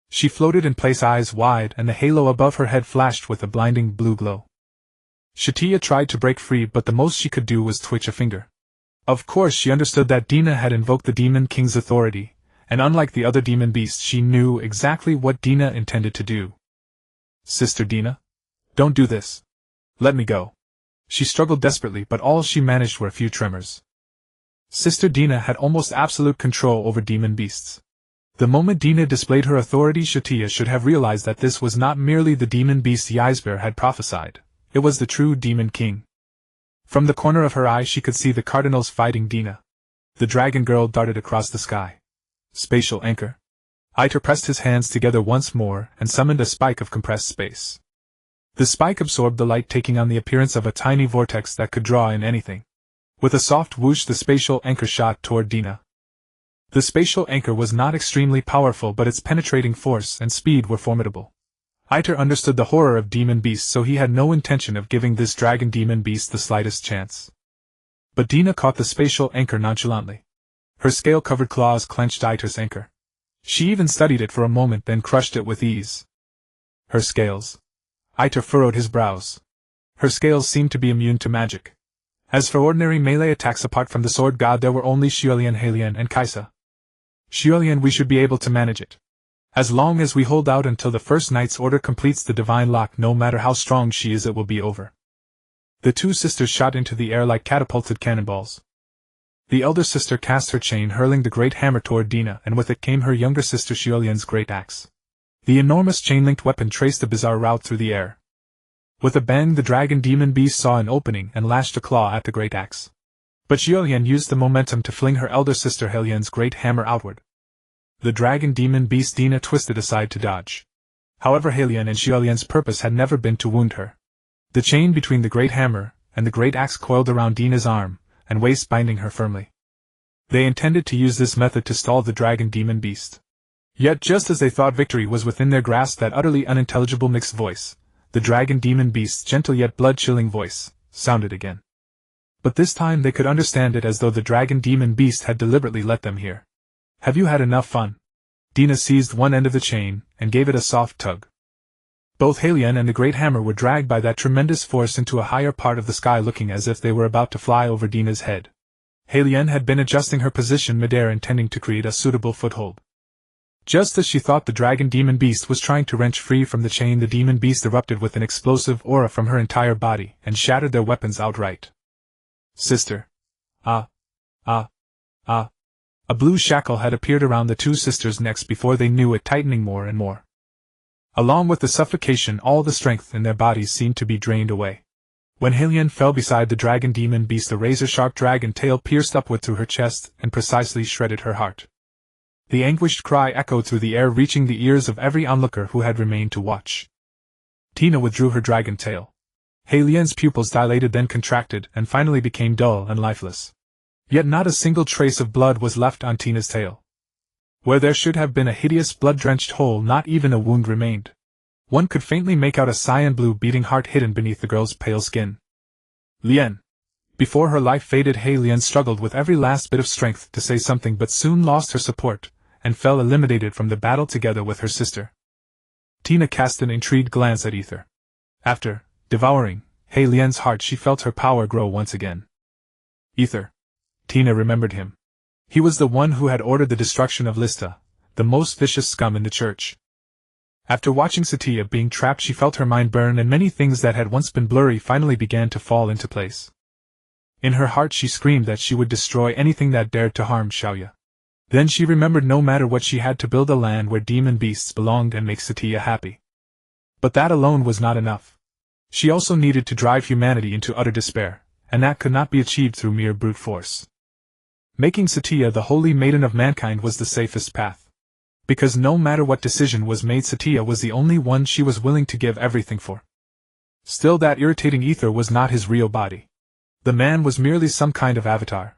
She floated in place, eyes wide, and the halo above her head flashed with a blinding blue glow. Satya tried to break free, but the most she could do was twitch a finger. Of course, she understood that Dina had invoked the Demon King's authority, and unlike the other demon beasts, she knew exactly what Dina intended to do. Sister Dina? Don't do this. Let me go. She struggled desperately, but all she managed were a few tremors. Sister Dina had almost absolute control over demon beasts. The moment Dina displayed her authority, Satya should have realized that this was not merely the demon beast Ysber had prophesied, it was the true Demon King. From the corner of her eye she could see the cardinals fighting Dina. The dragon girl darted across the sky. Spatial anchor. Iter pressed his hands together once more and summoned a spike of compressed space. The spike absorbed the light, taking on the appearance of a tiny vortex that could draw in anything. With a soft whoosh, the spatial anchor shot toward Dina. The spatial anchor was not extremely powerful, but its penetrating force and speed were formidable. Iter understood the horror of demon beasts, so he had no intention of giving this dragon demon beast the slightest chance. But Dina caught the spatial anchor nonchalantly. Her scale-covered claws clenched Iter's anchor. She even studied it for a moment, then crushed it with ease. Her scales. Iter furrowed his brows. Her scales seemed to be immune to magic. As for ordinary melee attacks, apart from the sword god, there were only Shuelian, Helian, and Kaisa. Shuelian, we should be able to manage it. As long as we hold out until the First Knight's Order completes the divine lock, no matter how strong she is, it will be over. The two sisters shot into the air like catapulted cannonballs. The elder sister cast her chain, hurling the great hammer toward Dina, and with it came her younger sister Xiolian's great axe. The enormous chain-linked weapon traced a bizarre route through the air. With a bang, the dragon demon beast saw an opening and lashed a claw at the great axe. But Xiolian used the momentum to fling her elder sister Helian's great hammer outward. The dragon demon beast Dina twisted aside to dodge. However, Helian and Xiolian's purpose had never been to wound her. The chain between the great hammer and the great axe coiled around Dina's arm and waist, binding her firmly. They intended to use this method to stall the dragon demon beast. Yet just as they thought victory was within their grasp, that utterly unintelligible mixed voice, the dragon demon beast's gentle yet blood-chilling voice, sounded again. But this time they could understand it as though the dragon demon beast had deliberately let them hear. "Have you had enough fun?" Dina seized one end of the chain and gave it a soft tug. Both Helian and the great hammer were dragged by that tremendous force into a higher part of the sky, looking as if they were about to fly over Dina's head. Helian had been adjusting her position midair, intending to create a suitable foothold. Just as she thought the dragon demon beast was trying to wrench free from the chain, the demon beast erupted with an explosive aura from her entire body and shattered their weapons outright. "Sister." A blue shackle had appeared around the two sisters' necks before they knew it, tightening more and more. Along with the suffocation, all the strength in their bodies seemed to be drained away. When Helian fell beside the dragon demon beast, the razor-sharp dragon tail pierced upward through her chest and precisely shredded her heart. The anguished cry echoed through the air, reaching the ears of every onlooker who had remained to watch. Tina withdrew her dragon tail. Helian's pupils dilated, then contracted, and finally became dull and lifeless. Yet not a single trace of blood was left on Tina's tail. Where there should have been a hideous blood-drenched hole, not even a wound remained. One could faintly make out a cyan blue beating heart hidden beneath the girl's pale skin. "Lien." Before her life faded, Helian struggled with every last bit of strength to say something, but soon lost her support and fell eliminated from the battle together with her sister. Tina cast an intrigued glance at Ether. After devouring Helian's heart, she felt her power grow once again. Ether. Tina remembered him. He was the one who had ordered the destruction of Lista, the most vicious scum in the church. After watching Satya being trapped, she felt her mind burn, and many things that had once been blurry finally began to fall into place. In her heart she screamed that she would destroy anything that dared to harm Xiaoya. Then she remembered no matter what, she had to build a land where demon beasts belonged and make Satya happy. But that alone was not enough. She also needed to drive humanity into utter despair, and that could not be achieved through mere brute force. Making Satya the holy maiden of mankind was the safest path. Because no matter what decision was made, Satya was the only one she was willing to give everything for. Still, that irritating Ether was not his real body. The man was merely some kind of avatar.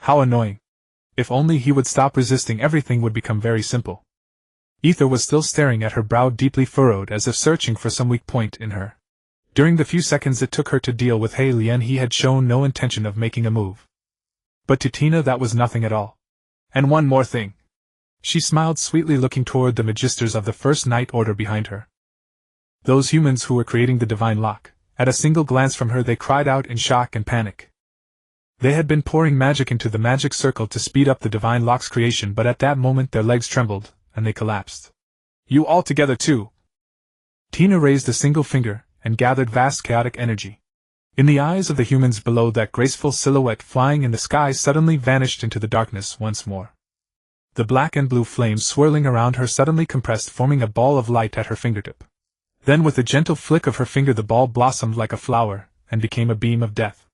How annoying. If only he would stop resisting, everything would become very simple. Ether was still staring at her, brow deeply furrowed, as if searching for some weak point in her. During the few seconds it took her to deal with Helian, he had shown no intention of making a move. But to Tina that was nothing at all. "And one more thing." She smiled sweetly, looking toward the magisters of the First Night Order behind her. Those humans who were creating the divine lock. At a single glance from her they cried out in shock and panic. They had been pouring magic into the magic circle to speed up the divine lock's creation, but at that moment their legs trembled, and they collapsed. "You all together too." Tina raised a single finger, and gathered vast chaotic energy. In the eyes of the humans below, that graceful silhouette flying in the sky suddenly vanished into the darkness once more. The black and blue flames swirling around her suddenly compressed, forming a ball of light at her fingertip. Then with a gentle flick of her finger the ball blossomed like a flower, and became a beam of death.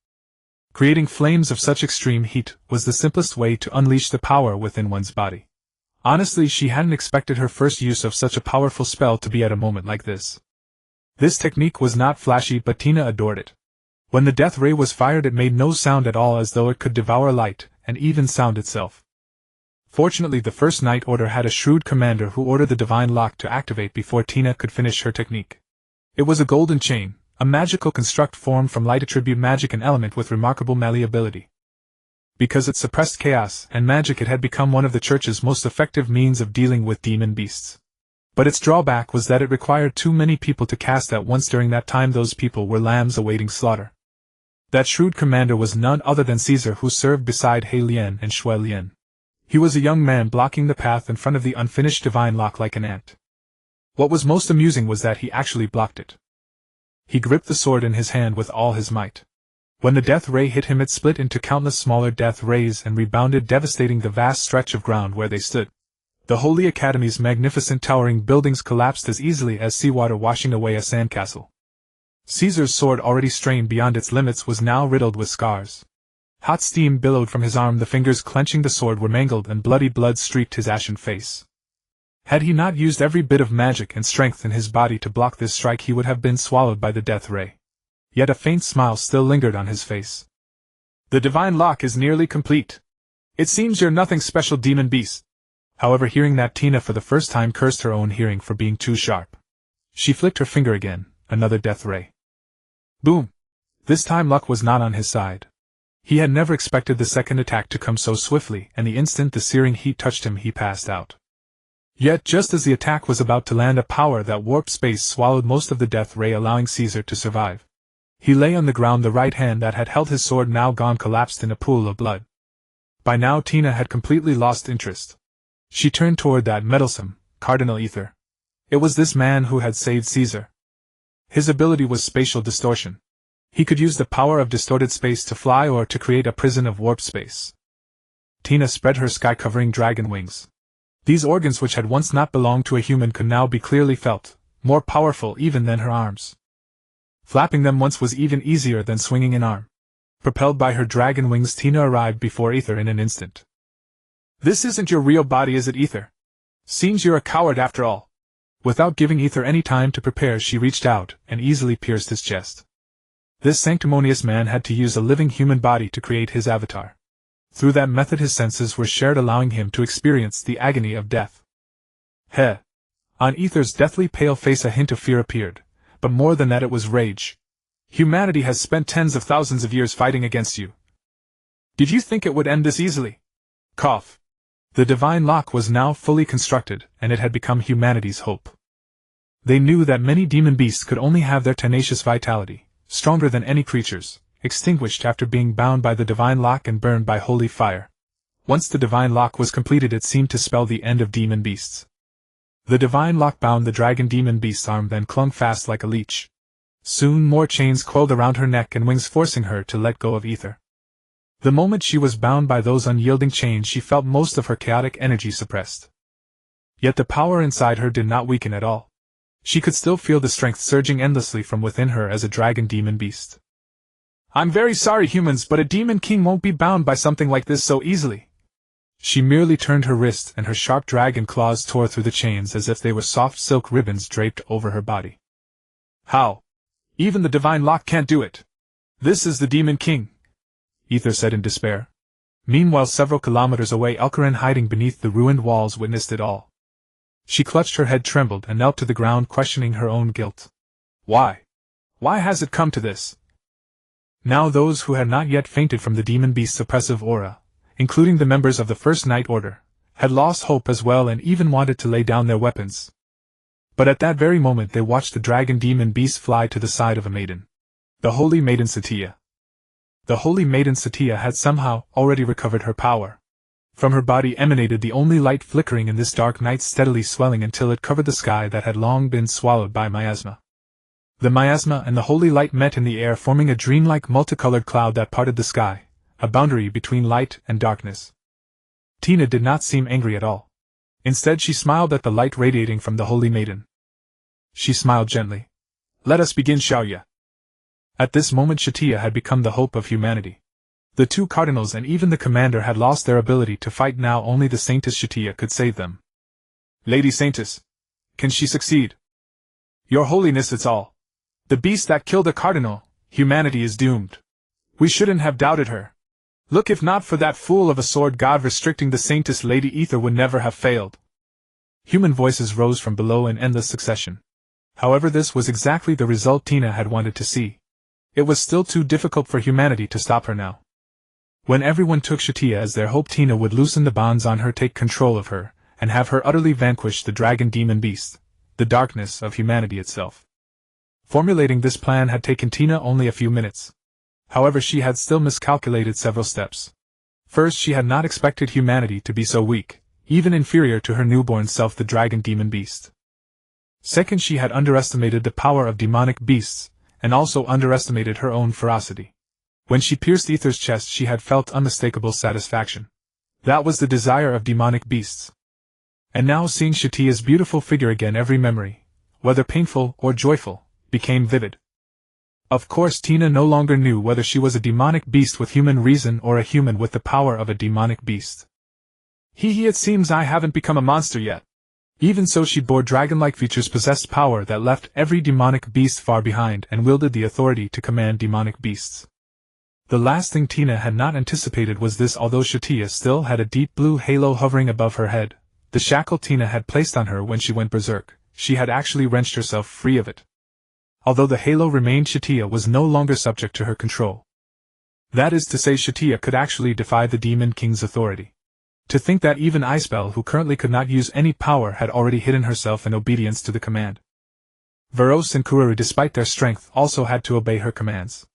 Creating flames of such extreme heat was the simplest way to unleash the power within one's body. Honestly, she hadn't expected her first use of such a powerful spell to be at a moment like this. This technique was not flashy, but Tina adored it. When the death ray was fired, it made no sound at all, as though it could devour light, and even sound itself. Fortunately, the First Night Order had a shrewd commander who ordered the divine lock to activate before Tina could finish her technique. It was a golden chain, a magical construct formed from light attribute magic, an element with remarkable malleability. Because it suppressed chaos and magic, it had become one of the church's most effective means of dealing with demon beasts. But its drawback was that it required too many people to cast at once. During that time those people were lambs awaiting slaughter. That shrewd commander was none other than Caesar, who served beside He Lian and Shui Lian. He was a young man blocking the path in front of the unfinished divine lock like an ant. What was most amusing was that he actually blocked it. He gripped the sword in his hand with all his might. When the death ray hit him, it split into countless smaller death rays and rebounded, devastating the vast stretch of ground where they stood. The Holy Academy's magnificent towering buildings collapsed as easily as seawater washing away a sandcastle. Caesar's sword, already strained beyond its limits, was now riddled with scars. Hot steam billowed from his arm, the fingers clenching the sword were mangled, and bloody blood streaked his ashen face. Had he not used every bit of magic and strength in his body to block this strike, he would have been swallowed by the death ray. Yet a faint smile still lingered on his face. "The divine lock is nearly complete. It seems you're nothing special, demon beast." However, hearing that, Tina for the first time cursed her own hearing for being too sharp. She flicked her finger again, another death ray. Boom! This time luck was not on his side. He had never expected the second attack to come so swiftly, and the instant the searing heat touched him, he passed out. Yet just as the attack was about to land, a power that warped space swallowed most of the death ray, allowing Caesar to survive. He lay on the ground, the right hand that had held his sword now gone, collapsed in a pool of blood. By now Tina had completely lost interest. She turned toward that meddlesome Cardinal Ether. It was this man who had saved Caesar. His ability was spatial distortion. He could use the power of distorted space to fly or to create a prison of warped space. Tina spread her sky-covering dragon wings. These organs, which had once not belonged to a human, could now be clearly felt, more powerful even than her arms. Flapping them once was even easier than swinging an arm. Propelled by her dragon wings, Tina arrived before Ether in an instant. "This isn't your real body, is it, Ether? Seems you're a coward after all." Without giving Ether any time to prepare, she reached out and easily pierced his chest. This sanctimonious man had to use a living human body to create his avatar. Through that method his senses were shared, allowing him to experience the agony of death. Heh! On Ether's deathly pale face a hint of fear appeared, but more than that it was rage. "Humanity has spent tens of thousands of years fighting against you. Did you think it would end this easily?" Cough. The divine lock was now fully constructed, and it had become humanity's hope. They knew that many demon beasts could only have their tenacious vitality, stronger than any creatures, extinguished after being bound by the divine lock and burned by holy fire. Once the divine lock was completed, it seemed to spell the end of demon beasts. The divine lock bound the dragon demon beast's arm, then clung fast like a leech. Soon more chains coiled around her neck and wings, forcing her to let go of Ether. The moment she was bound by those unyielding chains, she felt most of her chaotic energy suppressed. Yet the power inside her did not weaken at all. She could still feel the strength surging endlessly from within her as a dragon demon beast. "I'm very sorry, humans, but a demon king won't be bound by something like this so easily." She merely turned her wrist, and her sharp dragon claws tore through the chains as if they were soft silk ribbons draped over her body. "How? Even the divine lock can't do it. This is the demon king," Ether said in despair. Meanwhile, several kilometers away, Elkarin, hiding beneath the ruined walls, witnessed it all. She clutched her head, trembled, and knelt to the ground, questioning her own guilt. Why? Why has it come to this? Now those who had not yet fainted from the demon beast's oppressive aura, including the members of the First Night Order, had lost hope as well and even wanted to lay down their weapons. But at that very moment they watched the dragon demon beast fly to the side of a maiden. The holy maiden Satya. The holy maiden Satya had somehow already recovered her power. From her body emanated the only light, flickering in this dark night, steadily swelling until it covered the sky that had long been swallowed by miasma. The miasma and the holy light met in the air, forming a dreamlike multicolored cloud that parted the sky, a boundary between light and darkness. Tina did not seem angry at all. Instead, she smiled at the light radiating from the holy maiden. She smiled gently. "Let us begin, shall ya?" At this moment Satya had become the hope of humanity. The two cardinals and even the commander had lost their ability to fight. Now only the Saintess Satya could save them. "Lady Saintess, can she succeed?" "Your Holiness, it's all. The beast that killed a cardinal, humanity is doomed. We shouldn't have doubted her. Look, if not for that fool of a sword god restricting the Saintess, Lady Ether would never have failed." Human voices rose from below in endless succession. However, this was exactly the result Tina had wanted to see. It was still too difficult for humanity to stop her now. When everyone took Satya as their hope, Tina would loosen the bonds on her, take control of her, and have her utterly vanquish the dragon demon beast, the darkness of humanity itself. Formulating this plan had taken Tina only a few minutes. However, she had still miscalculated several steps. First, she had not expected humanity to be so weak, even inferior to her newborn self, the dragon demon beast. Second, she had underestimated the power of demonic beasts, and also underestimated her own ferocity. When she pierced Ether's chest, she had felt unmistakable satisfaction. That was the desire of demonic beasts. And now, seeing Satya's beautiful figure again, every memory, whether painful or joyful, became vivid. Of course, Tina no longer knew whether she was a demonic beast with human reason or a human with the power of a demonic beast. It seems I haven't become a monster yet. Even so, she bore dragon-like features, possessed power that left every demonic beast far behind, and wielded the authority to command demonic beasts. The last thing Tina had not anticipated was this: although Satya still had a deep blue halo hovering above her head, the shackle Tina had placed on her when she went berserk, she had actually wrenched herself free of it. Although the halo remained, Satya was no longer subject to her control. That is to say, Satya could actually defy the Demon King's authority. To think that even Icebell, who currently could not use any power, had already hidden herself in obedience to the command. Varos and Kururu, despite their strength, also had to obey her commands.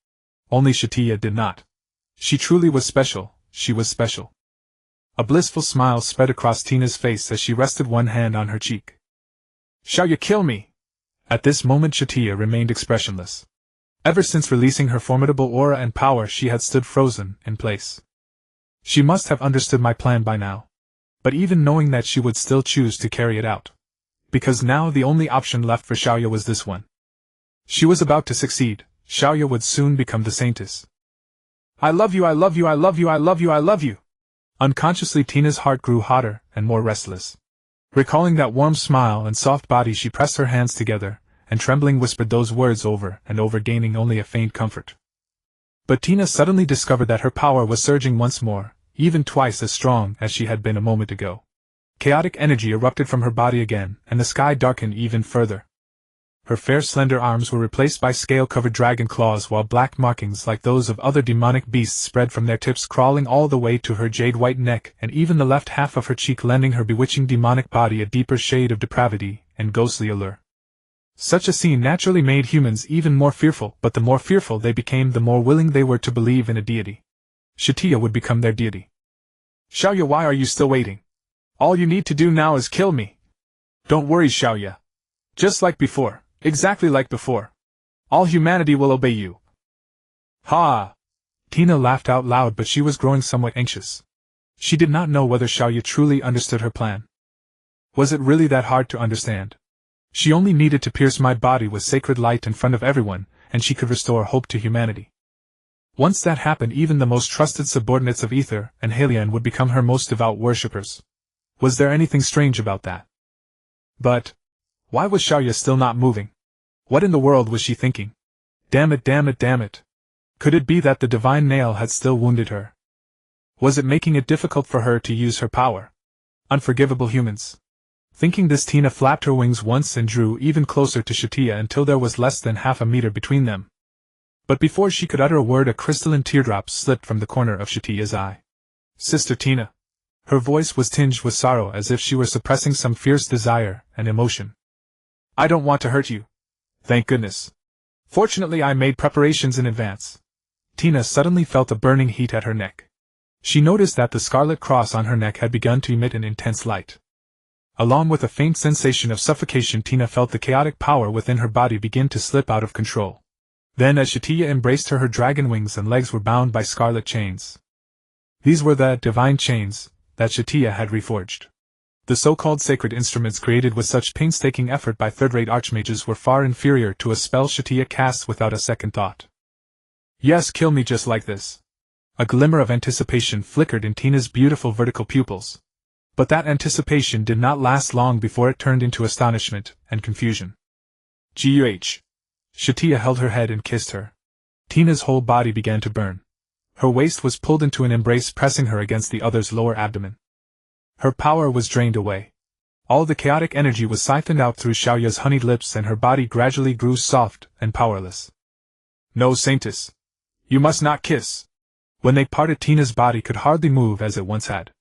Only Satya did not. She truly was special, she was special. A blissful smile spread across Tina's face as she rested one hand on her cheek. Shall you kill me? At this moment Satya remained expressionless. Ever since releasing her formidable aura and power, she had stood frozen in place. She must have understood my plan by now. But even knowing that, she would still choose to carry it out. Because now the only option left for Xiaoya was this one. She was about to succeed. Xiaoya would soon become the saintess. I love you, I love you, I love you, I love you, I love you. Unconsciously, Tina's heart grew hotter and more restless. Recalling that warm smile and soft body, she pressed her hands together, and trembling whispered those words over and over, gaining only a faint comfort. But Tina suddenly discovered that her power was surging once more, even twice as strong as she had been a moment ago. Chaotic energy erupted from her body again, and the sky darkened even further. Her fair, slender arms were replaced by scale-covered dragon claws, while black markings like those of other demonic beasts spread from their tips, crawling all the way to her jade-white neck, and even the left half of her cheek, lending her bewitching demonic body a deeper shade of depravity and ghostly allure. Such a scene naturally made humans even more fearful, but the more fearful they became, the more willing they were to believe in a deity. Satya would become their deity. Xiaoya, why are you still waiting? All you need to do now is kill me. Don't worry, Xiaoya. Just like before, exactly like before. All humanity will obey you. Ha! Tina laughed out loud, but she was growing somewhat anxious. She did not know whether Xiaoya truly understood her plan. Was it really that hard to understand? She only needed to pierce my body with sacred light in front of everyone, and she could restore hope to humanity. Once that happened, even the most trusted subordinates of Ether and Halion would become her most devout worshippers. Was there anything strange about that? But why was Xiaoya still not moving? What in the world was she thinking? Damn it, damn it, damn it. Could it be that the divine nail had still wounded her? Was it making it difficult for her to use her power? Unforgivable humans. Thinking this, Tina flapped her wings once and drew even closer to Satya until there was less than half a meter between them. But before she could utter a word, a crystalline teardrop slipped from the corner of Satya's eye. Sister Tina. Her voice was tinged with sorrow, as if she were suppressing some fierce desire and emotion. I don't want to hurt you. Thank goodness. Fortunately, I made preparations in advance. Tina suddenly felt a burning heat at her neck. She noticed that the scarlet cross on her neck had begun to emit an intense light. Along with a faint sensation of suffocation, Tina felt the chaotic power within her body begin to slip out of control. Then, as Satya embraced her, her dragon wings and legs were bound by scarlet chains. These were the divine chains that Satya had reforged. The so-called sacred instruments created with such painstaking effort by third-rate archmages were far inferior to a spell Satya cast without a second thought. Yes, kill me just like this. A glimmer of anticipation flickered in Tina's beautiful vertical pupils. But that anticipation did not last long before it turned into astonishment and confusion. Guh! Satya held her head and kissed her. Tina's whole body began to burn. Her waist was pulled into an embrace, pressing her against the other's lower abdomen. Her power was drained away. All the chaotic energy was siphoned out through Xiaoya's honeyed lips, and her body gradually grew soft and powerless. No, saintess. You must not kiss. When they parted, Tina's body could hardly move as it once had.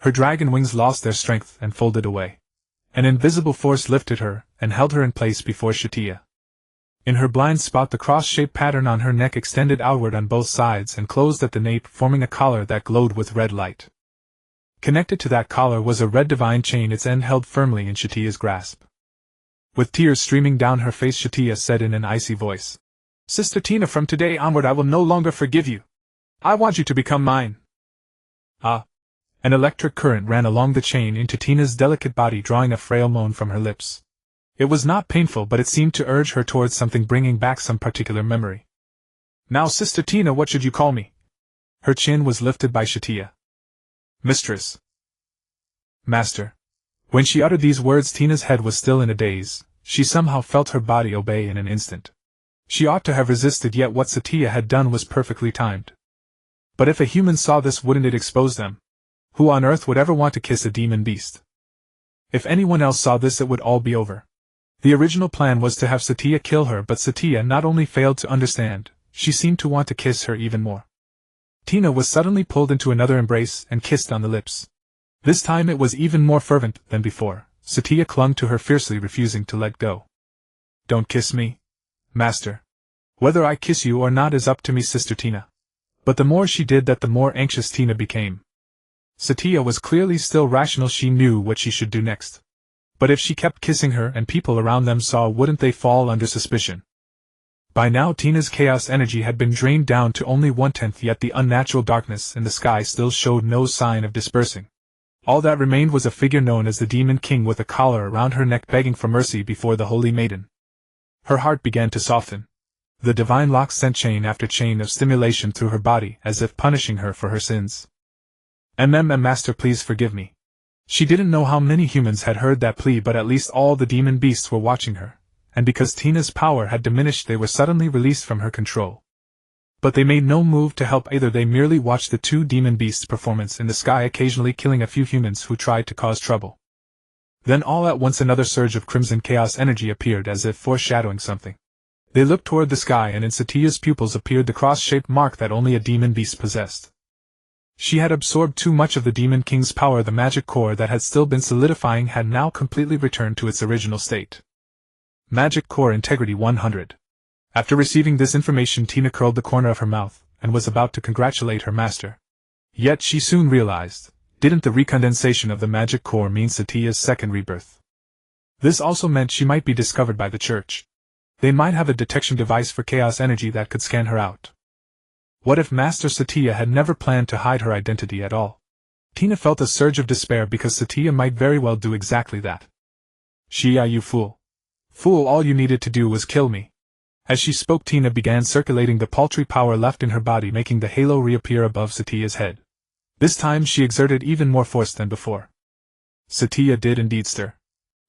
Her dragon wings lost their strength and folded away. An invisible force lifted her and held her in place before Satya. In her blind spot, the cross-shaped pattern on her neck extended outward on both sides and closed at the nape, forming a collar that glowed with red light. Connected to that collar was a red divine chain, its end held firmly in Satya's grasp. With tears streaming down her face, Satya said in an icy voice, Sister Tina, from today onward I will no longer forgive you. I want you to become mine. Ah. An electric current ran along the chain into Tina's delicate body, drawing a frail moan from her lips. It was not painful, but it seemed to urge her towards something, bringing back some particular memory. Now, Sister Tina, what should you call me? Her chin was lifted by Satya. Mistress. Master. When she uttered these words, Tina's head was still in a daze. She somehow felt her body obey in an instant. She ought to have resisted, yet what Satya had done was perfectly timed. But if a human saw this, wouldn't it expose them? Who on earth would ever want to kiss a demon beast? If anyone else saw this, it would all be over. The original plan was to have Satya kill her, but Satya not only failed to understand, she seemed to want to kiss her even more. Tina was suddenly pulled into another embrace and kissed on the lips. This time it was even more fervent than before. Satya clung to her fiercely, refusing to let go. Don't kiss me, Master. Whether I kiss you or not is up to me, Sister Tina. But the more she did that, the more anxious Tina became. Satya was clearly still rational. She knew what she should do next. But if she kept kissing her and people around them saw, wouldn't they fall under suspicion? By now Tina's chaos energy had been drained down to only 1/10, yet the unnatural darkness in the sky still showed no sign of dispersing. All that remained was a figure known as the Demon King, with a collar around her neck, begging for mercy before the Holy Maiden. Her heart began to soften. The divine lock sent chain after chain of stimulation through her body, as if punishing her for her sins. Master, please forgive me. She didn't know how many humans had heard that plea, but at least all the demon beasts were watching her, and because Tina's power had diminished, they were suddenly released from her control. But they made no move to help either. They merely watched the two demon beasts' performance in the sky, occasionally killing a few humans who tried to cause trouble. Then all at once another surge of crimson chaos energy appeared, as if foreshadowing something. They looked toward the sky, and in Satya's pupils appeared the cross-shaped mark that only a demon beast possessed. She had absorbed too much of the Demon King's power. The magic core that had still been solidifying had now completely returned to its original state. Magic core integrity 100. After receiving this information, Tina curled the corner of her mouth, and was about to congratulate her master. Yet she soon realized, didn't the recondensation of the magic core mean Satya's second rebirth? This also meant she might be discovered by the church. They might have a detection device for chaos energy that could scan her out. What if Master Satya had never planned to hide her identity at all? Tina felt a surge of despair, because Satya might very well do exactly that. You fool. Fool, all you needed to do was kill me. As she spoke, Tina began circulating the paltry power left in her body, making the halo reappear above Satya's head. This time she exerted even more force than before. Satya did indeed stir.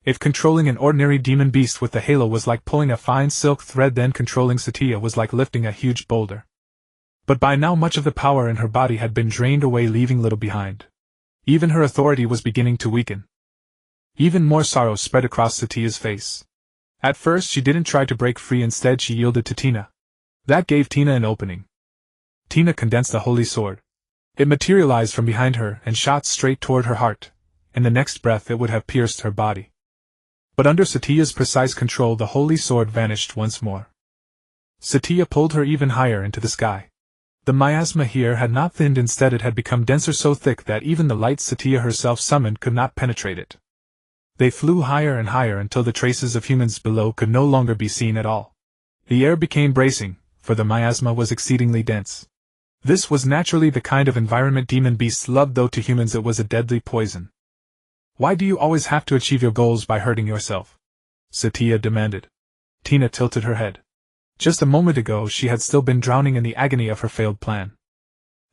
If controlling an ordinary demon beast with the halo was like pulling a fine silk thread, then controlling Satya was like lifting a huge boulder. But by now much of the power in her body had been drained away, leaving little behind. Even her authority was beginning to weaken. Even more sorrow spread across Satya's face. At first she didn't try to break free, instead she yielded to Tina. That gave Tina an opening. Tina condensed the holy sword. It materialized from behind her and shot straight toward her heart. In the next breath it would have pierced her body. But under Satya's precise control, the holy sword vanished once more. Satya pulled her even higher into the sky. The miasma here had not thinned, instead it had become denser, so thick that even the light Satya herself summoned could not penetrate it. They flew higher and higher until the traces of humans below could no longer be seen at all. The air became bracing, for the miasma was exceedingly dense. This was naturally the kind of environment demon beasts loved, though to humans it was a deadly poison. Why do you always have to achieve your goals by hurting yourself? Satya demanded. Tina tilted her head. Just a moment ago she had still been drowning in the agony of her failed plan.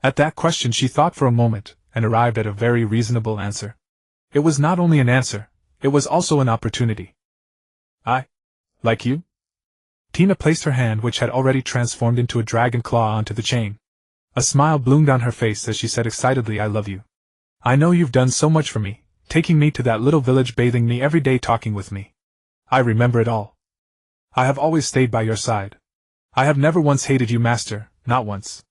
At that question she thought for a moment, and arrived at a very reasonable answer. It was not only an answer, it was also an opportunity. I like you? Tina placed her hand, which had already transformed into a dragon claw, onto the chain. A smile bloomed on her face as she said excitedly, I love you. I know you've done so much for me, taking me to that little village, bathing me every day, talking with me. I remember it all. I have always stayed by your side. I have never once hated you, Master, not once.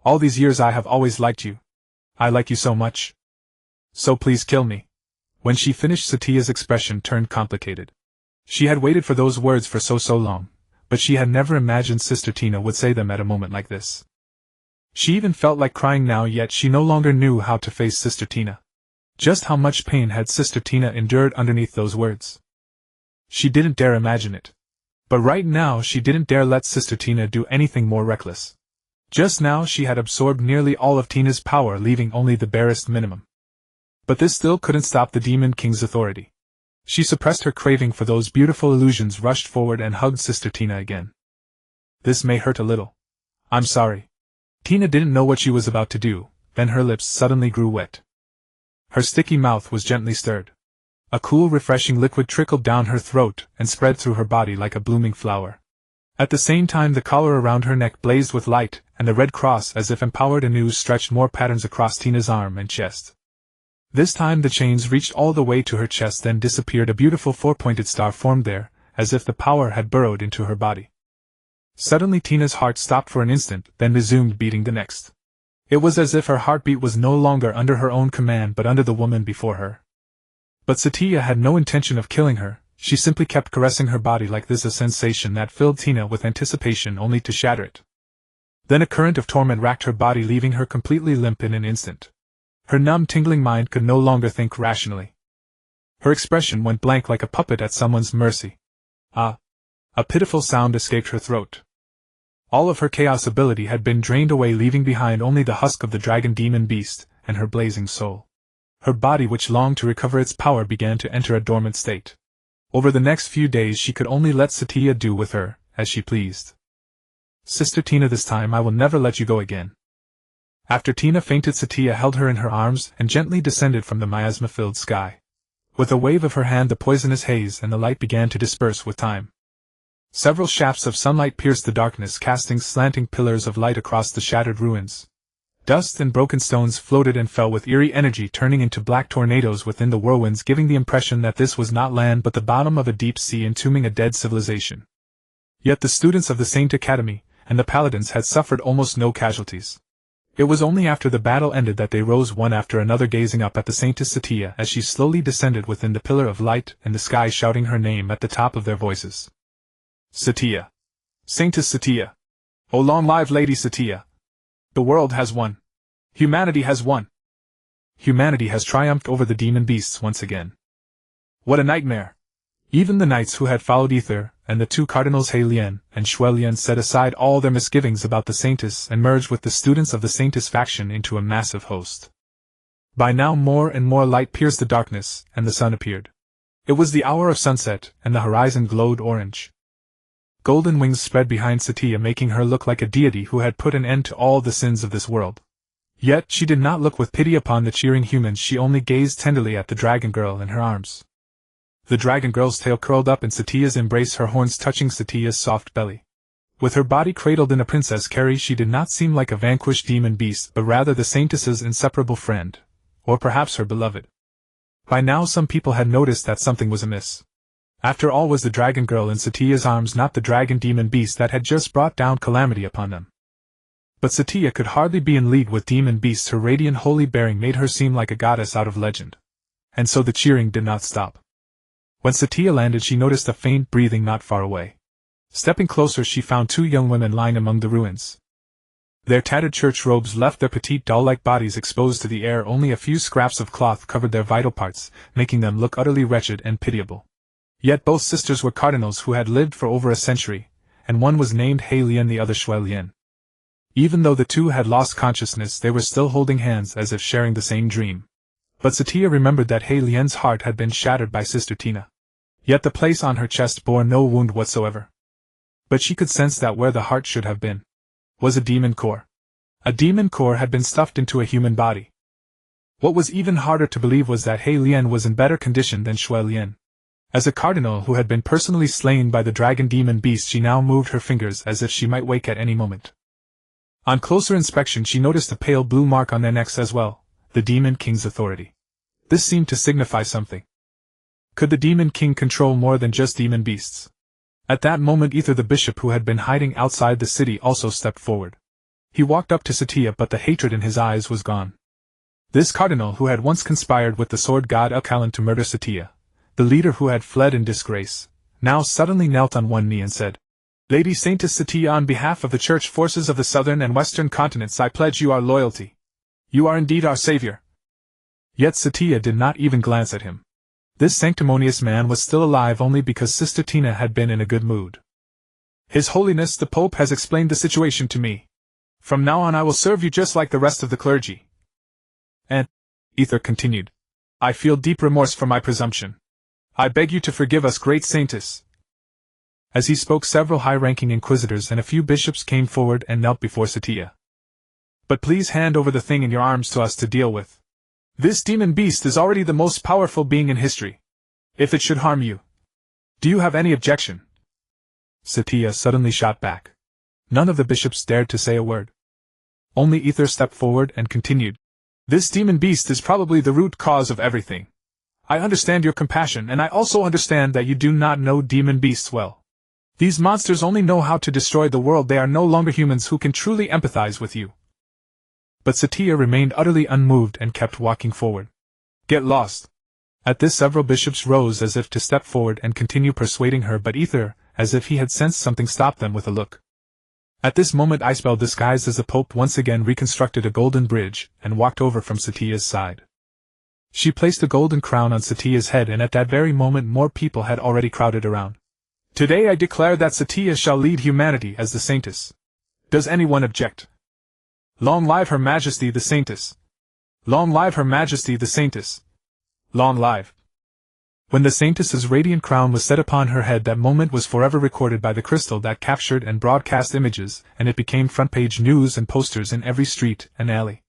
All these years I have always liked you. I like you so much. So please kill me. When she finished, Satya's expression turned complicated. She had waited for those words for so long, but she had never imagined Sister Tina would say them at a moment like this. She even felt like crying now, yet she no longer knew how to face Sister Tina. Just how much pain had Sister Tina endured underneath those words? She didn't dare imagine it. But right now she didn't dare let Sister Tina do anything more reckless. Just now she had absorbed nearly all of Tina's power, leaving only the barest minimum. But this still couldn't stop the Demon King's authority. She suppressed her craving for those beautiful illusions, rushed forward and hugged Sister Tina again. This may hurt a little. I'm sorry. Tina didn't know what she was about to do, then her lips suddenly grew wet. Her sticky mouth was gently stirred. A cool, refreshing liquid trickled down her throat and spread through her body like a blooming flower. At the same time, the collar around her neck blazed with light, and the red cross, as if empowered anew, stretched more patterns across Tina's arm and chest. This time the chains reached all the way to her chest, then disappeared. A beautiful four-pointed star formed there, as if the power had burrowed into her body. Suddenly Tina's heart stopped for an instant, then resumed beating the next. It was as if her heartbeat was no longer under her own command but under the woman before her. But Satya had no intention of killing her. She simply kept caressing her body like this, a sensation that filled Tina with anticipation only to shatter it. Then a current of torment racked her body, leaving her completely limp in an instant. Her numb, tingling mind could no longer think rationally. Her expression went blank like a puppet at someone's mercy. Ah! A pitiful sound escaped her throat. All of her chaos ability had been drained away, leaving behind only the husk of the dragon demon beast and her blazing soul. Her body, which longed to recover its power, began to enter a dormant state. Over the next few days she could only let Satya do with her as she pleased. Sister Tina, this time I will never let you go again. After Tina fainted, Satya held her in her arms and gently descended from the miasma-filled sky. With a wave of her hand the poisonous haze and the light began to disperse with time. Several shafts of sunlight pierced the darkness, casting slanting pillars of light across the shattered ruins. Dust and broken stones floated and fell with eerie energy, turning into black tornadoes within the whirlwinds, giving the impression that this was not land but the bottom of a deep sea entombing a dead civilization. Yet the students of the Saint Academy and the paladins had suffered almost no casualties. It was only after the battle ended that they rose one after another, gazing up at the Saintess Satya as she slowly descended within the pillar of light in the sky, shouting her name at the top of their voices. Satya! Saintess Satya! O long live Lady Satya! The world has won! Humanity has won! Humanity has triumphed over the demon beasts once again. What a nightmare! Even the knights who had followed Ether, and the two cardinals He Lian and Shui Lian, set aside all their misgivings about the Saintess and merged with the students of the Saintess faction into a massive host. By now more and more light pierced the darkness, and the sun appeared. It was the hour of sunset, and the horizon glowed orange. Golden wings spread behind Satya, making her look like a deity who had put an end to all the sins of this world. Yet she did not look with pity upon the cheering humans, she only gazed tenderly at the dragon girl in her arms. The dragon girl's tail curled up in Satya's embrace, her horns touching Satya's soft belly. With her body cradled in a princess carry, she did not seem like a vanquished demon beast, but rather the Saintess's inseparable friend, or perhaps her beloved. By now some people had noticed that something was amiss. After all, was the dragon girl in Satya's arms not the dragon demon beast that had just brought down calamity upon them? But Satya could hardly be in league with demon beasts. Her radiant holy bearing made her seem like a goddess out of legend. And so the cheering did not stop. When Satya landed, she noticed a faint breathing not far away. Stepping closer, she found two young women lying among the ruins. Their tattered church robes left their petite doll-like bodies exposed to the air. Only a few scraps of cloth covered their vital parts, making them look utterly wretched and pitiable. Yet both sisters were cardinals who had lived for over a century, and one was named He Lian, the other Shui Lian. Even though the two had lost consciousness, they were still holding hands as if sharing the same dream. But Satya remembered that He Lian's heart had been shattered by Sister Tina. Yet the place on her chest bore no wound whatsoever. But she could sense that where the heart should have been was a demon core. A demon core had been stuffed into a human body. What was even harder to believe was that He Lian was in better condition than Shui Lian. As a cardinal who had been personally slain by the dragon demon beast, she now moved her fingers as if she might wake at any moment. On closer inspection she noticed a pale blue mark on their necks as well, the Demon King's authority. This seemed to signify something. Could the Demon King control more than just demon beasts? At that moment Ether, the bishop who had been hiding outside the city, also stepped forward. He walked up to Satya, but the hatred in his eyes was gone. This cardinal who had once conspired with the sword god Alkalan to murder Satya, the leader who had fled in disgrace, now suddenly knelt on one knee and said, "Lady Saintess Satya, on behalf of the church forces of the southern and western continents, I pledge you our loyalty. You are indeed our savior." Yet Satya did not even glance at him. This sanctimonious man was still alive only because Sister Tina had been in a good mood. His Holiness the Pope has explained the situation to me. From now on I will serve you just like the rest of the clergy. And, Ether continued, I feel deep remorse for my presumption. I beg you to forgive us, great Saintess. As he spoke, several high-ranking inquisitors and a few bishops came forward and knelt before Satya. But please hand over the thing in your arms to us to deal with. This demon beast is already the most powerful being in history. If it should harm you, do you have any objection? Satya suddenly shot back. None of the bishops dared to say a word. Only Ether stepped forward and continued. This demon beast is probably the root cause of everything. I understand your compassion, and I also understand that you do not know demon beasts well. These monsters only know how to destroy the world. They are no longer humans who can truly empathize with you. But Satya remained utterly unmoved and kept walking forward. Get lost. At this, several bishops rose as if to step forward and continue persuading her, but Ether, as if he had sensed something, stopped them with a look. At this moment, Icebell, disguised as the Pope, once again reconstructed a golden bridge and walked over from Satya's side. She placed a golden crown on Satya's head, and at that very moment more people had already crowded around. Today I declare that Satya shall lead humanity as the Saintess. Does anyone object? Long live Her Majesty the Saintess! Long live Her Majesty the Saintess! Long live! When the Saintess's radiant crown was set upon her head, that moment was forever recorded by the crystal that captured and broadcast images, and it became front-page news and posters in every street and alley.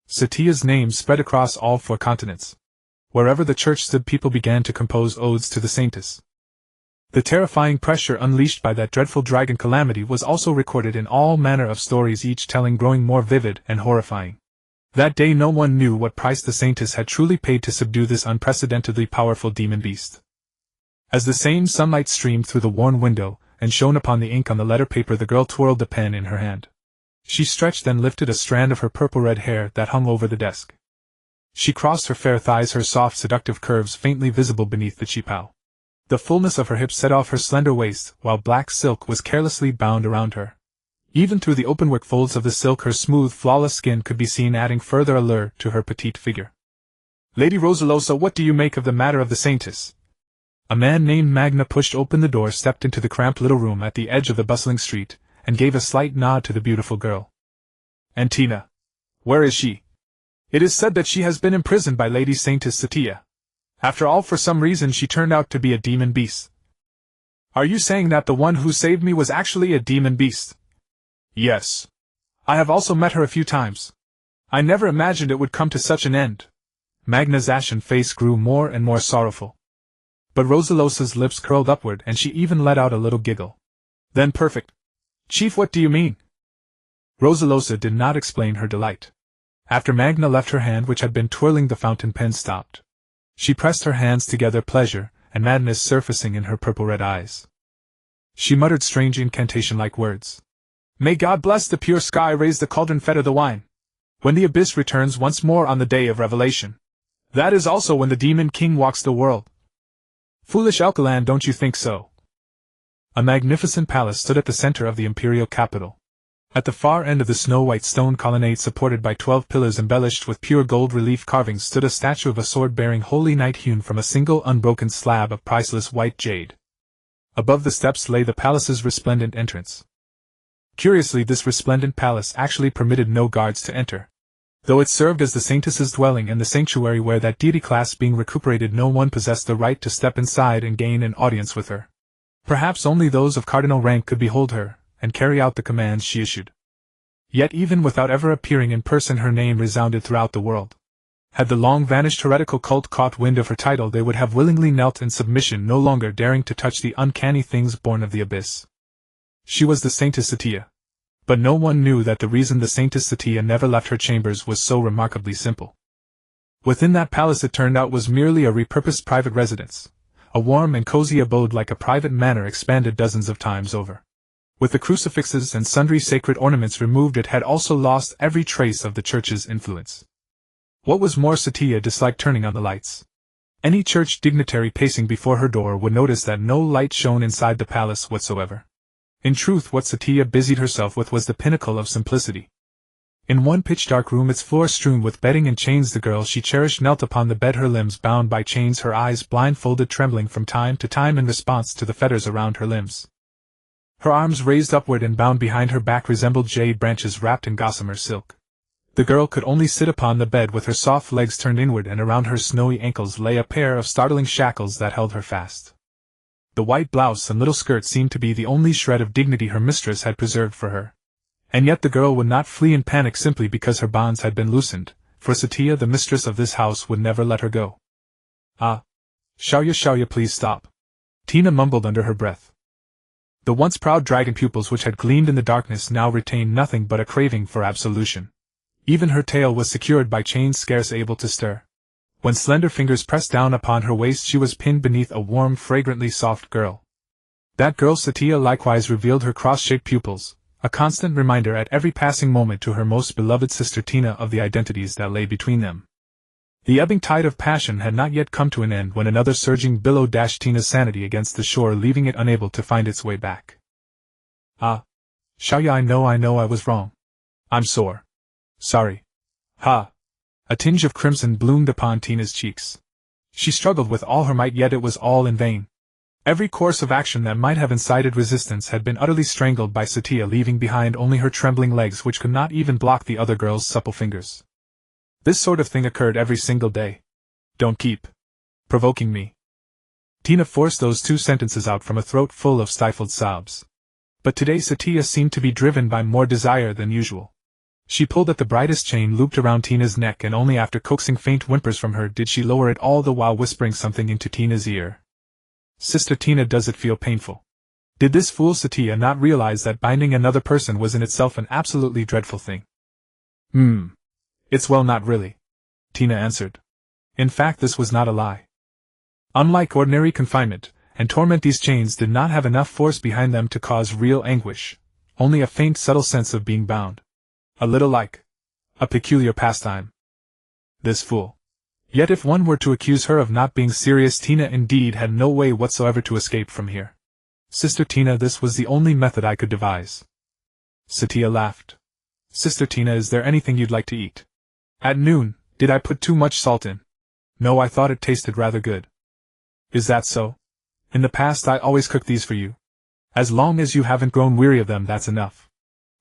Satya's name spread across all 4 continents. Wherever the church stood, people began to compose odes to the Saintess. The terrifying pressure unleashed by that dreadful dragon calamity was also recorded in all manner of stories, each telling growing more vivid and horrifying. That day no one knew what price the Saintess had truly paid to subdue this unprecedentedly powerful demon beast. As the same sunlight streamed through the worn window and shone upon the ink on the letter paper, the girl twirled the pen in her hand. She stretched and lifted a strand of her purple-red hair that hung over the desk. She crossed her fair thighs, her soft seductive curves faintly visible beneath the cheapao. The fullness of her hips set off her slender waist, while black silk was carelessly bound around her. Even through the openwork folds of the silk her smooth, flawless skin could be seen, adding further allure to her petite figure. Lady Rosallosa, what do you make of the matter of the Saintess? A man named Magna pushed open the door, stepped into the cramped little room at the edge of the bustling street, and gave a slight nod to the beautiful girl. Antina. Where is she? It is said that she has been imprisoned by Lady Saintess Satya. After all, for some reason she turned out to be a demon beast. Are you saying that the one who saved me was actually a demon beast? Yes. I have also met her a few times. I never imagined it would come to such an end. Magna's ashen face grew more and more sorrowful. But Rosallosa's lips curled upward, and she even let out a little giggle. Then perfect. Chief, what do you mean? Rosallosa did not explain her delight. After Magna left, her hand, which had been twirling the fountain pen, stopped. She pressed her hands together, pleasure and madness surfacing in her purple-red eyes. She muttered strange incantation-like words. May God bless the pure sky, raise the cauldron, fetter the wine. When the abyss returns once more on the day of revelation. That is also when the demon king walks the world. Foolish Alkaland, don't you think so? A magnificent palace stood at the center of the imperial capital. At the far end of the snow-white stone colonnade, supported by 12 pillars embellished with pure gold relief carvings, stood a statue of a sword-bearing holy knight hewn from a single unbroken slab of priceless white jade. Above the steps lay the palace's resplendent entrance. Curiously, this resplendent palace actually permitted no guards to enter. Though it served as the Saintess's dwelling and the sanctuary where that deity class being recuperated, no one possessed the right to step inside and gain an audience with her. Perhaps only those of cardinal rank could behold her and carry out the commands she issued. Yet even without ever appearing in person, her name resounded throughout the world. Had the long-vanished heretical cult caught wind of her title, they would have willingly knelt in submission, no longer daring to touch the uncanny things born of the abyss. She was the Saintess Satya. But no one knew that the reason the Saintess Satya never left her chambers was so remarkably simple. Within that palace, it turned out, was merely a repurposed private residence, a warm and cozy abode like a private manor expanded dozens of times over. With the crucifixes and sundry sacred ornaments removed, it had also lost every trace of the church's influence. What was more, Satya disliked turning on the lights. Any church dignitary pacing before her door would notice that no light shone inside the palace whatsoever. In truth, what Satya busied herself with was the pinnacle of simplicity. In one pitch-dark room, its floor strewn with bedding and chains, the girl she cherished knelt upon the bed, her limbs bound by chains, her eyes blindfolded, trembling from time to time in response to the fetters around her limbs. Her arms raised upward and bound behind her back resembled jade branches wrapped in gossamer silk. The girl could only sit upon the bed with her soft legs turned inward, and around her snowy ankles lay a pair of startling shackles that held her fast. The white blouse and little skirt seemed to be the only shred of dignity her mistress had preserved for her. And yet the girl would not flee in panic simply because her bonds had been loosened, for Satya, the mistress of this house, would never let her go. "Ah. Shauya, please stop," Tina mumbled under her breath. The once proud dragon pupils which had gleamed in the darkness now retained nothing but a craving for absolution. Even her tail was secured by chains scarce able to stir. When slender fingers pressed down upon her waist she was pinned beneath a warm, fragrantly soft girl. That girl Satya likewise revealed her cross-shaped pupils, a constant reminder at every passing moment to her most beloved sister Tina of the identities that lay between them. The ebbing tide of passion had not yet come to an end when another surging billow dashed Tina's sanity against the shore, leaving it unable to find its way back. "Ah. Shauya, I know I was wrong. I'm sore. Sorry. Ha." A tinge of crimson bloomed upon Tina's cheeks. She struggled with all her might, yet it was all in vain. Every course of action that might have incited resistance had been utterly strangled by Satya, leaving behind only her trembling legs which could not even block the other girl's supple fingers. This sort of thing occurred every single day. "Don't keep provoking me." Tina forced those two sentences out from a throat full of stifled sobs. But today Satya seemed to be driven by more desire than usual. She pulled at the brightest chain looped around Tina's neck, and only after coaxing faint whimpers from her did she lower it, all the while whispering something into Tina's ear. "Sister Tina, does it feel painful?" Did this fool Satya not realize that binding another person was in itself an absolutely dreadful thing? It's well, not really," Tina answered. In fact, this was not a lie. Unlike ordinary confinement and torment, these chains did not have enough force behind them to cause real anguish, only a faint, subtle sense of being bound. A little like a peculiar pastime. This fool. Yet if one were to accuse her of not being serious, Tina indeed had no way whatsoever to escape from here. "Sister Tina, this was the only method I could devise." Satya laughed. "Sister Tina, is there anything you'd like to eat? At noon, did I put too much salt in?" "No, I thought it tasted rather good." "Is that so? In the past I always cooked these for you. As long as you haven't grown weary of them, that's enough.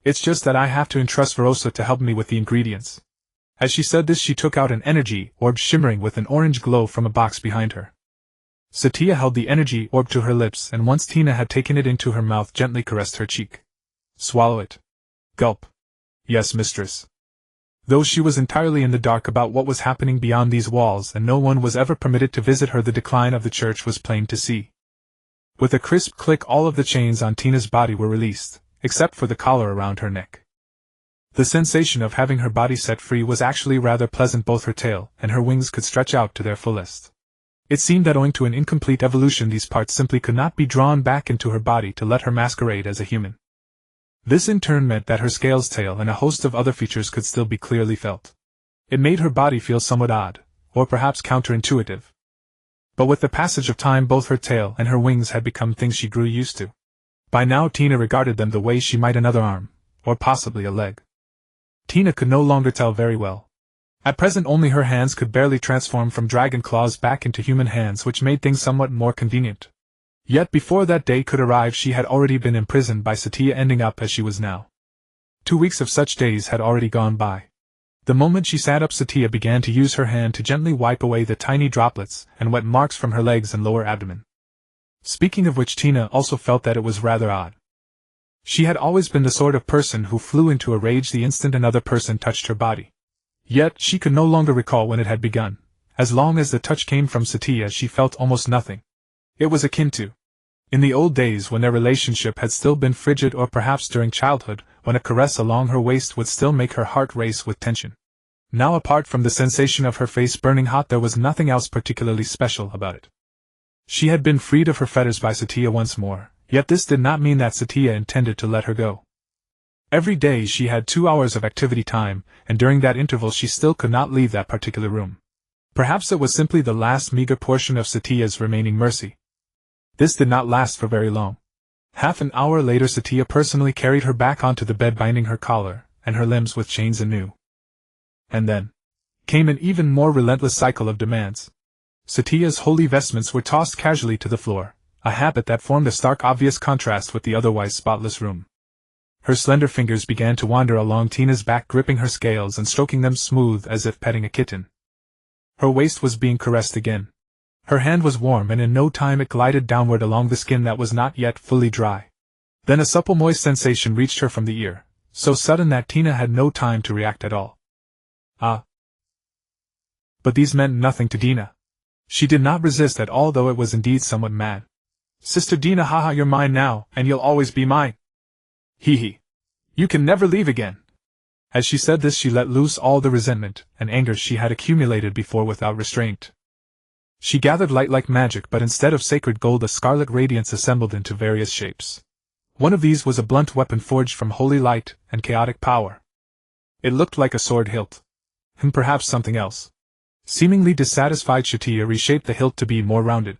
It's just that I have to entrust Verosa to help me with the ingredients." As she said this she took out an energy orb shimmering with an orange glow from a box behind her. Satya held the energy orb to her lips, and once Tina had taken it into her mouth gently caressed her cheek. "Swallow it." Gulp. "Yes, mistress." Though she was entirely in the dark about what was happening beyond these walls, and no one was ever permitted to visit her, the decline of the church was plain to see. With a crisp click all of the chains on Tina's body were released, except for the collar around her neck. The sensation of having her body set free was actually rather pleasant. Both her tail and her wings could stretch out to their fullest. It seemed that owing to an incomplete evolution these parts simply could not be drawn back into her body to let her masquerade as a human. This in turn meant that her scales, tail, and a host of other features could still be clearly felt. It made her body feel somewhat odd, or perhaps counterintuitive. But with the passage of time both her tail and her wings had become things she grew used to. By now Tina regarded them the way she might another arm, or possibly a leg. Tina could no longer tell very well. At present only her hands could barely transform from dragon claws back into human hands, which made things somewhat more convenient. Yet before that day could arrive she had already been imprisoned by Satya, ending up as she was now. 2 weeks of such days had already gone by. The moment she sat up Satya began to use her hand to gently wipe away the tiny droplets and wet marks from her legs and lower abdomen. Speaking of which, Tina also felt that it was rather odd. She had always been the sort of person who flew into a rage the instant another person touched her body. Yet she could no longer recall when it had begun. As long as the touch came from Satya she felt almost nothing. It was akin to in the old days when their relationship had still been frigid, or perhaps during childhood, when a caress along her waist would still make her heart race with tension. Now, apart from the sensation of her face burning hot, there was nothing else particularly special about it. She had been freed of her fetters by Satya once more. Yet this did not mean that Satya intended to let her go. Every day she had 2 hours of activity time, and during that interval she still could not leave that particular room. Perhaps it was simply the last meager portion of Satya's remaining mercy. This did not last for very long. Half an hour later Satya personally carried her back onto the bed, binding her collar and her limbs with chains anew. And then came an even more relentless cycle of demands. Satya's holy vestments were tossed casually to the floor. a habit that formed a stark obvious contrast with the otherwise spotless room. Her slender fingers began to wander along Tina's back, gripping her scales and stroking them smooth as if petting a kitten. Her waist was being caressed again. Her hand was warm, and in no time it glided downward along the skin that was not yet fully dry. Then a supple moist sensation reached her from the ear, so sudden that Tina had no time to react at all. Ah! But these meant nothing to Dina. She did not resist at all, though it was indeed somewhat mad. Sister Dina, haha, you're mine now, and you'll always be mine. Hee hee. You can never leave again. As she said this, she let loose all the resentment and anger she had accumulated before without restraint. She gathered light like magic, but instead of sacred gold a scarlet radiance assembled into various shapes. One of these was a blunt weapon forged from holy light and chaotic power. It looked like a sword hilt. And perhaps something else. Seemingly dissatisfied, Satya reshaped the hilt to be more rounded.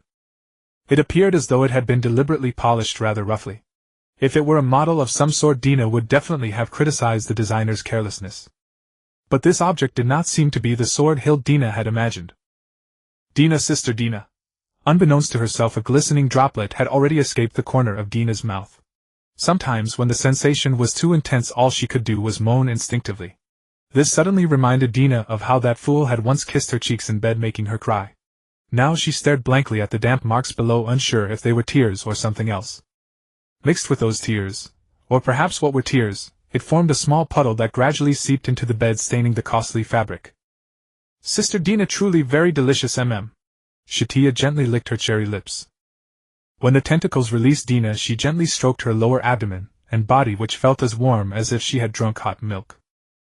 It appeared as though it had been deliberately polished rather roughly. If it were a model of some sort, Dina would definitely have criticized the designer's carelessness. But this object did not seem to be the sword hilt Dina had imagined. Dina, Sister Dina. Unbeknownst to herself, a glistening droplet had already escaped the corner of Dina's mouth. Sometimes when the sensation was too intense, all she could do was moan instinctively. This suddenly reminded Dina of how that fool had once kissed her cheeks in bed, making her cry. Now she stared blankly at the damp marks below, unsure if they were tears or something else. Mixed with those tears, or perhaps what were tears, it formed a small puddle that gradually seeped into the bed, staining the costly fabric. Sister Dina, truly very delicious. Satya gently licked her cherry lips. When the tentacles released Dina, she gently stroked her lower abdomen and body, which felt as warm as if she had drunk hot milk.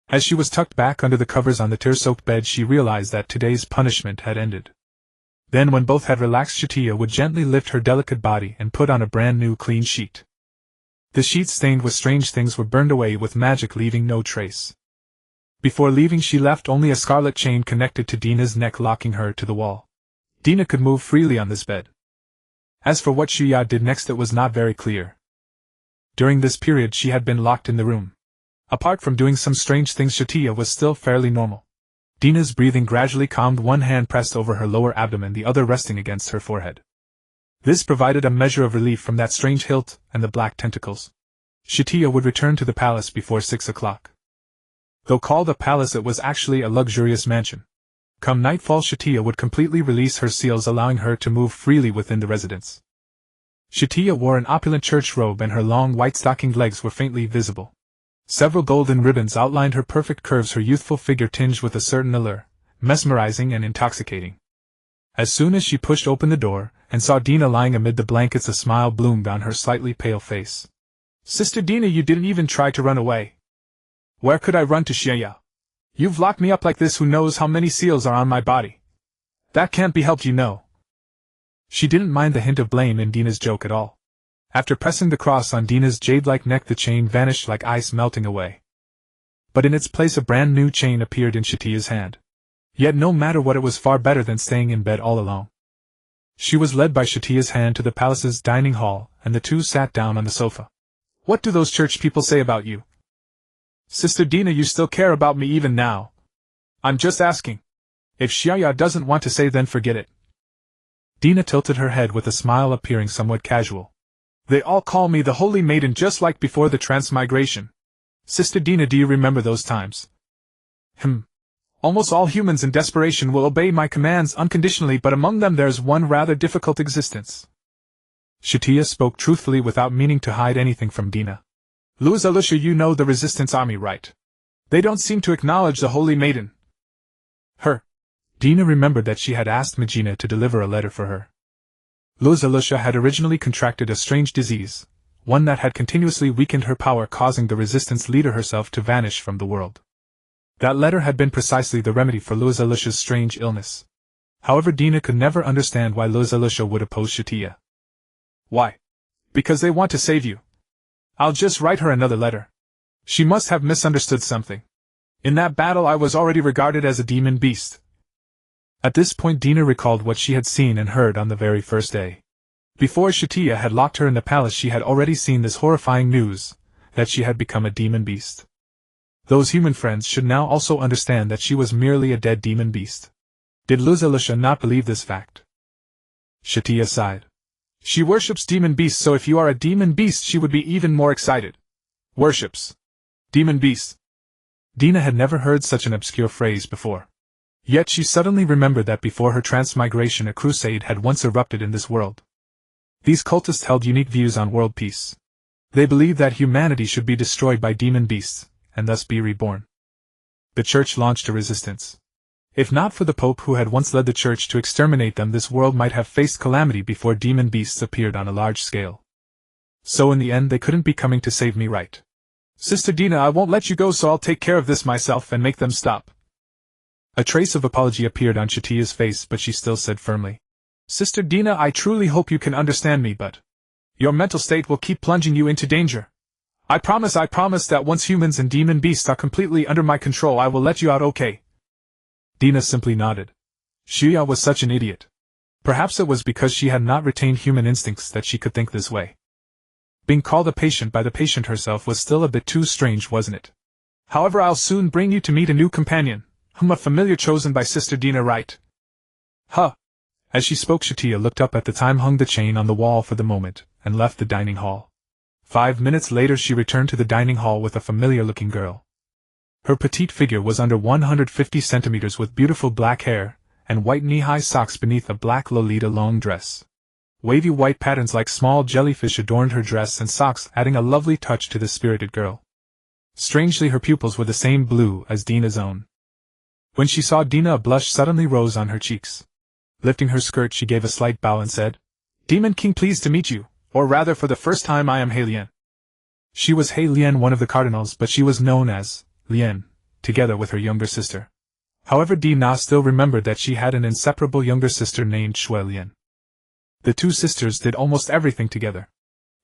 As she was tucked back under the covers on the tear-soaked bed, she realized that today's punishment had ended. Then, when both had relaxed, Satya would gently lift her delicate body and put on a brand new clean sheet. The sheets, stained with strange things, were burned away with magic, leaving no trace. Before leaving, she left only a scarlet chain connected to Dina's neck, locking her to the wall. Dina could move freely on this bed. As for what Satya did next, it was not very clear. During this period she had been locked in the room. Apart from doing some strange things, Satya was still fairly normal. Dina's breathing gradually calmed, one hand pressed over her lower abdomen, the other resting against her forehead. This provided a measure of relief from that strange hilt and the black tentacles. Satya would return to the palace before 6 o'clock. Though called a palace, it was actually a luxurious mansion. Come nightfall, Satya would completely release her seals, allowing her to move freely within the residence. Satya wore an opulent church robe, and her long white-stockinged legs were faintly visible. Several golden ribbons outlined her perfect curves, her youthful figure tinged with a certain allure, mesmerizing and intoxicating. As soon as she pushed open the door and saw Dina lying amid the blankets, a smile bloomed on her slightly pale face. Sister Dina, you didn't even try to run away. Where could I run to, Satya? You've locked me up like this, who knows how many seals are on my body. That can't be helped, you know. She didn't mind the hint of blame in Dina's joke at all. After pressing the cross on Dina's jade-like neck, the chain vanished like ice melting away. But in its place a brand new chain appeared in Satya's hand. Yet no matter what, it was far better than staying in bed all alone. She was led by Satya's hand to the palace's dining hall, and the two sat down on the sofa. What do those church people say about you? Sister Dina, you still care about me even now? I'm just asking. If Satya doesn't want to say, then forget it. Dina tilted her head with a smile, appearing somewhat casual. They all call me the Holy Maiden, just like before the transmigration. Sister Dina, do you remember those times? Almost all humans in desperation will obey my commands unconditionally, but among them there's one rather difficult existence. Satya spoke truthfully without meaning to hide anything from Dina. Alusha, you know the resistance army, right? They don't seem to acknowledge the Holy Maiden. Her. Dina remembered that she had asked Magina to deliver a letter for her. Alusha had originally contracted a strange disease, one that had continuously weakened her power, causing the resistance leader herself to vanish from the world. That letter had been precisely the remedy for Alusha's strange illness. However, Dina could never understand why Alusha would oppose Satya. Why? Because they want to save you. I'll just write her another letter. She must have misunderstood something. In that battle I was already regarded as a demon beast. At this point Dina recalled what she had seen and heard on the very first day. Before Satya had locked her in the palace, she had already seen this horrifying news, that she had become a demon beast. Those human friends should now also understand that she was merely a dead demon beast. Did Alusha not believe this fact? Satya sighed. She worships demon beasts, so if you are a demon beast she would be even more excited. Worships demon beasts. Dina had never heard such an obscure phrase before. Yet she suddenly remembered that before her transmigration a crusade had once erupted in this world. These cultists held unique views on world peace. They believed that humanity should be destroyed by demon beasts, and thus be reborn. The church launched a resistance. If not for the Pope who had once led the church to exterminate them, this world might have faced calamity before demon beasts appeared on a large scale. So in the end they couldn't be coming to save me, right? Sister Dina, I won't let you go, so I'll take care of this myself and make them stop. A trace of apology appeared on Satya's face, but she still said firmly, Sister Dina, I truly hope you can understand me, but your mental state will keep plunging you into danger. I promise that once humans and demon beasts are completely under my control I will let you out, okay? Dina simply nodded. Shia was such an idiot. Perhaps it was because she had not retained human instincts that she could think this way. Being called a patient by the patient herself was still a bit too strange, wasn't it? However, I'll soon bring you to meet a new companion, whom a familiar chosen by Sister Dina, right? Huh. As she spoke, Satya looked up at the time-hung the chain on the wall for the moment, and left the dining hall. 5 minutes later she returned to the dining hall with a familiar-looking girl. Her petite figure was under 150 centimeters with beautiful black hair, and white knee-high socks beneath a black Lolita long dress. Wavy white patterns like small jellyfish adorned her dress and socks, adding a lovely touch to the spirited girl. Strangely, her pupils were the same blue as Dina's own. When she saw Dina, a blush suddenly rose on her cheeks. Lifting her skirt, she gave a slight bow and said, Demon King, pleased to meet you, or rather for the first time I am He Lian. She was He Lian, one of the cardinals, but she was known as Lian, together with her younger sister. However, Dina still remembered that she had an inseparable younger sister named Shui Lian. The two sisters did almost everything together.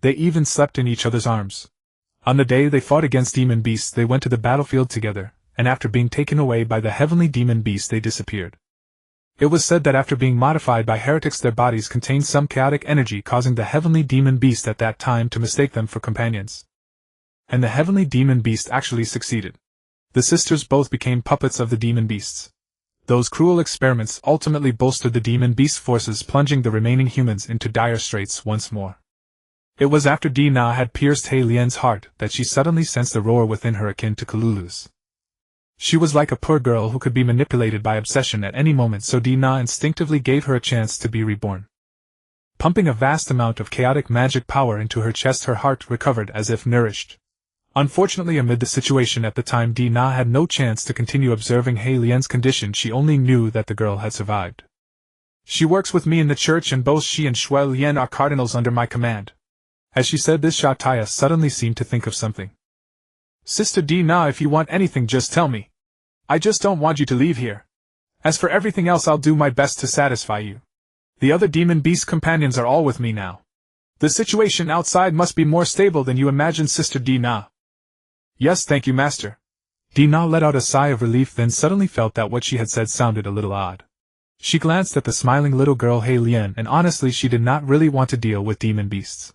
They even slept in each other's arms. On the day they fought against demon beasts they went to the battlefield together, and after being taken away by the heavenly demon beast they disappeared. It was said that after being modified by heretics their bodies contained some chaotic energy, causing the heavenly demon beast at that time to mistake them for companions. And the heavenly demon beast actually succeeded. The sisters both became puppets of the demon beasts. Those cruel experiments ultimately bolstered the demon beast forces, plunging the remaining humans into dire straits once more. It was after Dina had pierced He Lian's heart that she suddenly sensed a roar within her akin to Kalulu's. She was like a poor girl who could be manipulated by obsession at any moment, so Dina instinctively gave her a chance to be reborn. Pumping a vast amount of chaotic magic power into her chest, her heart recovered as if nourished. Unfortunately, amid the situation at the time, Dina had no chance to continue observing He Lian's condition. She only knew that the girl had survived. She works with me in the church, and both she and Shui Lian are cardinals under my command. As she said this, Satya suddenly seemed to think of something. Sister Dina, if you want anything, just tell me. I just don't want you to leave here. As for everything else, I'll do my best to satisfy you. The other demon beast companions are all with me now. The situation outside must be more stable than you imagine, Sister Dina. Yes, thank you, Master. Dina let out a sigh of relief, then suddenly felt that what she had said sounded a little odd. She glanced at the smiling little girl He Lian, and honestly she did not really want to deal with demon beasts.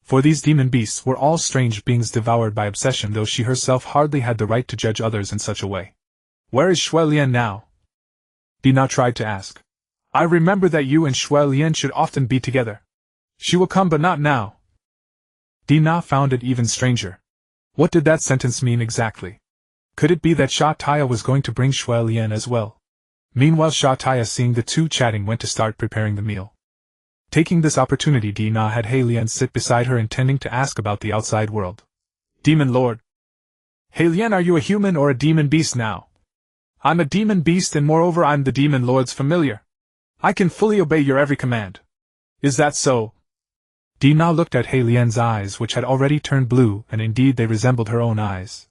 For these demon beasts were all strange beings devoured by obsession, though she herself hardly had the right to judge others in such a way. Where is Shui Lian now? Dina tried to ask. I remember that you and Shui Lian should often be together. She will come, but not now. Dina found it even stranger. What did that sentence mean exactly? Could it be that Satya was going to bring Shui Lian as well? Meanwhile, Satya, seeing the two chatting, went to start preparing the meal. Taking this opportunity, Dina had He Lian sit beside her, intending to ask about the outside world. Demon Lord. He Lian, are you a human or a demon beast now? I'm a demon beast, and moreover I'm the demon lord's familiar. I can fully obey your every command. Is that so? Dina looked at He Lian's eyes, which had already turned blue, and indeed they resembled her own eyes.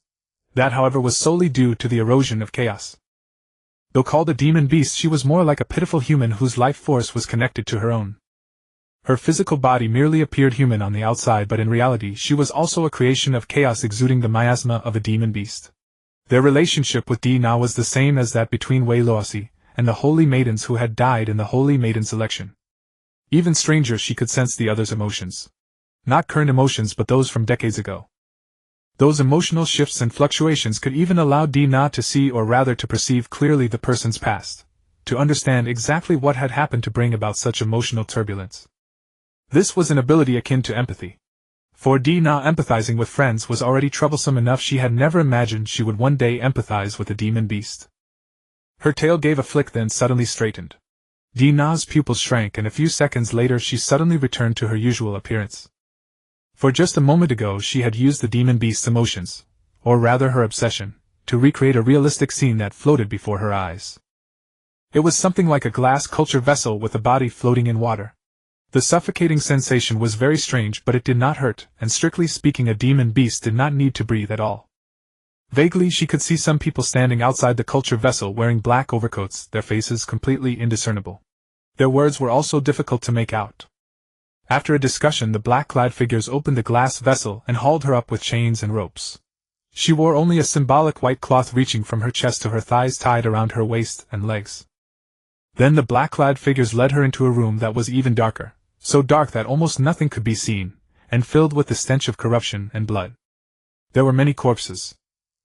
That, however, was solely due to the erosion of chaos. Though called a demon beast, she was more like a pitiful human whose life force was connected to her own. Her physical body merely appeared human on the outside, but in reality she was also a creation of chaos, exuding the miasma of a demon beast. Their relationship with Dina was the same as that between Wei Luosi and the holy maidens who had died in the holy maidens' election. Even stranger, she could sense the other's emotions. Not current emotions, but those from decades ago. Those emotional shifts and fluctuations could even allow Dina to see, or rather to perceive clearly, the person's past, to understand exactly what had happened to bring about such emotional turbulence. This was an ability akin to empathy. For Dina, empathizing with friends was already troublesome enough. She had never imagined she would one day empathize with a demon beast. Her tail gave a flick, then suddenly straightened. Dina's pupils shrank, and a few seconds later she suddenly returned to her usual appearance. For just a moment ago she had used the demon beast's emotions, or rather her obsession, to recreate a realistic scene that floated before her eyes. It was something like a glass culture vessel with a body floating in water. The suffocating sensation was very strange, but it did not hurt, and strictly speaking a demon beast did not need to breathe at all. Vaguely she could see some people standing outside the culture vessel wearing black overcoats, their faces completely indiscernible. Their words were also difficult to make out. After a discussion, the black-clad figures opened the glass vessel and hauled her up with chains and ropes. She wore only a symbolic white cloth reaching from her chest to her thighs, tied around her waist and legs. Then the black-clad figures led her into a room that was even darker, so dark that almost nothing could be seen, and filled with the stench of corruption and blood. There were many corpses.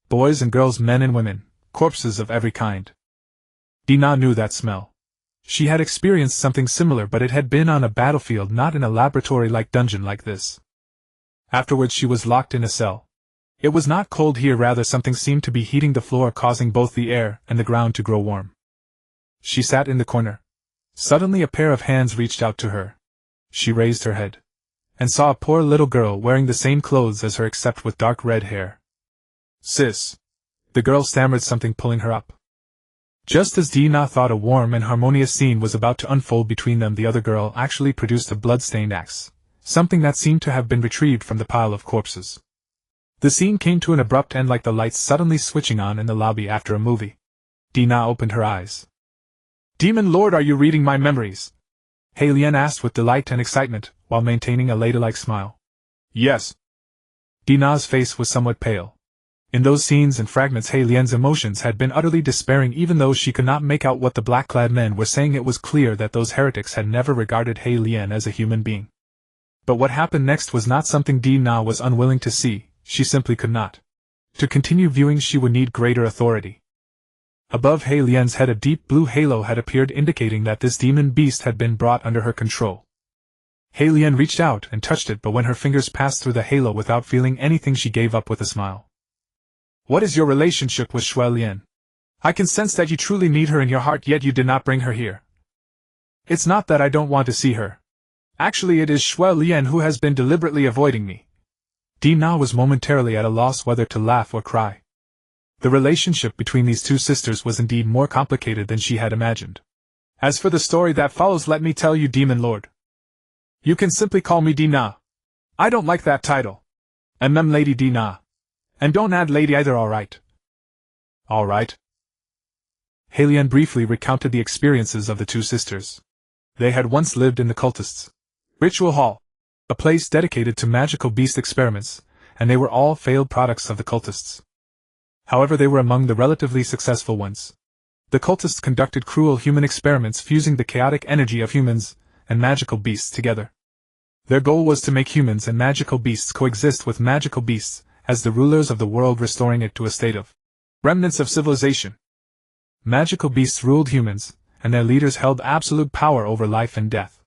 Boys and girls, men and women, corpses of every kind. Dina knew that smell. She had experienced something similar, but it had been on a battlefield, not in a laboratory-like dungeon like this. Afterwards she was locked in a cell. It was not cold here, rather something seemed to be heating the floor, causing both the air and the ground to grow warm. She sat in the corner. Suddenly a pair of hands reached out to her. She raised her head, and saw a poor little girl wearing the same clothes as her except with dark red hair. "Sis." The girl stammered something, pulling her up. Just as Dina thought a warm and harmonious scene was about to unfold between them, the other girl actually produced a blood-stained axe, something that seemed to have been retrieved from the pile of corpses. The scene came to an abrupt end, like the lights suddenly switching on in the lobby after a movie. Dina opened her eyes. "Demon Lord, are you reading my memories?" Heilian asked with delight and excitement, while maintaining a ladylike smile. "Yes." Dina's face was somewhat pale. In those scenes and fragments Heilian's emotions had been utterly despairing. Even though she could not make out what the black-clad men were saying, it was clear that those heretics had never regarded Heilian as a human being. But what happened next was not something Dina was unwilling to see. She simply could not. To continue viewing she would need greater authority. Above Heilian's head a deep blue halo had appeared, indicating that this demon beast had been brought under her control. Heilian reached out and touched it, but when her fingers passed through the halo without feeling anything, she gave up with a smile. "What is your relationship with Shui Lian? I can sense that you truly need her in your heart, yet you did not bring her here." "It's not that I don't want to see her. Actually, it is Shui Lian who has been deliberately avoiding me." Dina was momentarily at a loss whether to laugh or cry. The relationship between these two sisters was indeed more complicated than she had imagined. "As for the story that follows, let me tell you, Demon Lord. You can simply call me Dina. I don't like that title. Lady Dina. And don't add lady either, alright?" "Alright." Heilian briefly recounted the experiences of the two sisters. They had once lived in the cultists' ritual hall, a place dedicated to magical beast experiments, and they were all failed products of the cultists. However, they were among the relatively successful ones. The cultists conducted cruel human experiments, fusing the chaotic energy of humans and magical beasts together. Their goal was to make humans and magical beasts coexist with magical beasts, as the rulers of the world, restoring it to a state of remnants of civilization. Magical beasts ruled humans, and their leaders held absolute power over life and death.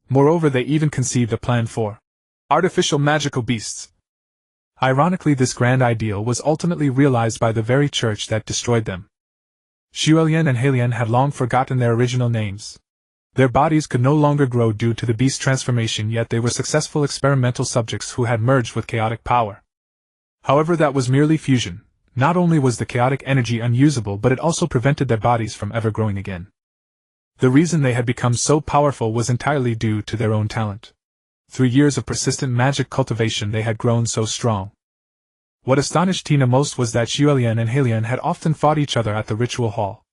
Moreover, they even conceived a plan for artificial magical beasts. Ironically, this grand ideal was ultimately realized by the very church that destroyed them. Shui Lian and Heilian had long forgotten their original names. Their bodies could no longer grow due to the beast transformation, yet they were successful experimental subjects who had merged with chaotic power. However, that was merely fusion. Not only was the chaotic energy unusable, but it also prevented their bodies from ever growing again. The reason they had become so powerful was entirely due to their own talent. Through years of persistent magic cultivation, they had grown so strong. What astonished Tina most was that Shui Lian and Heilian had often fought each other at the ritual hall.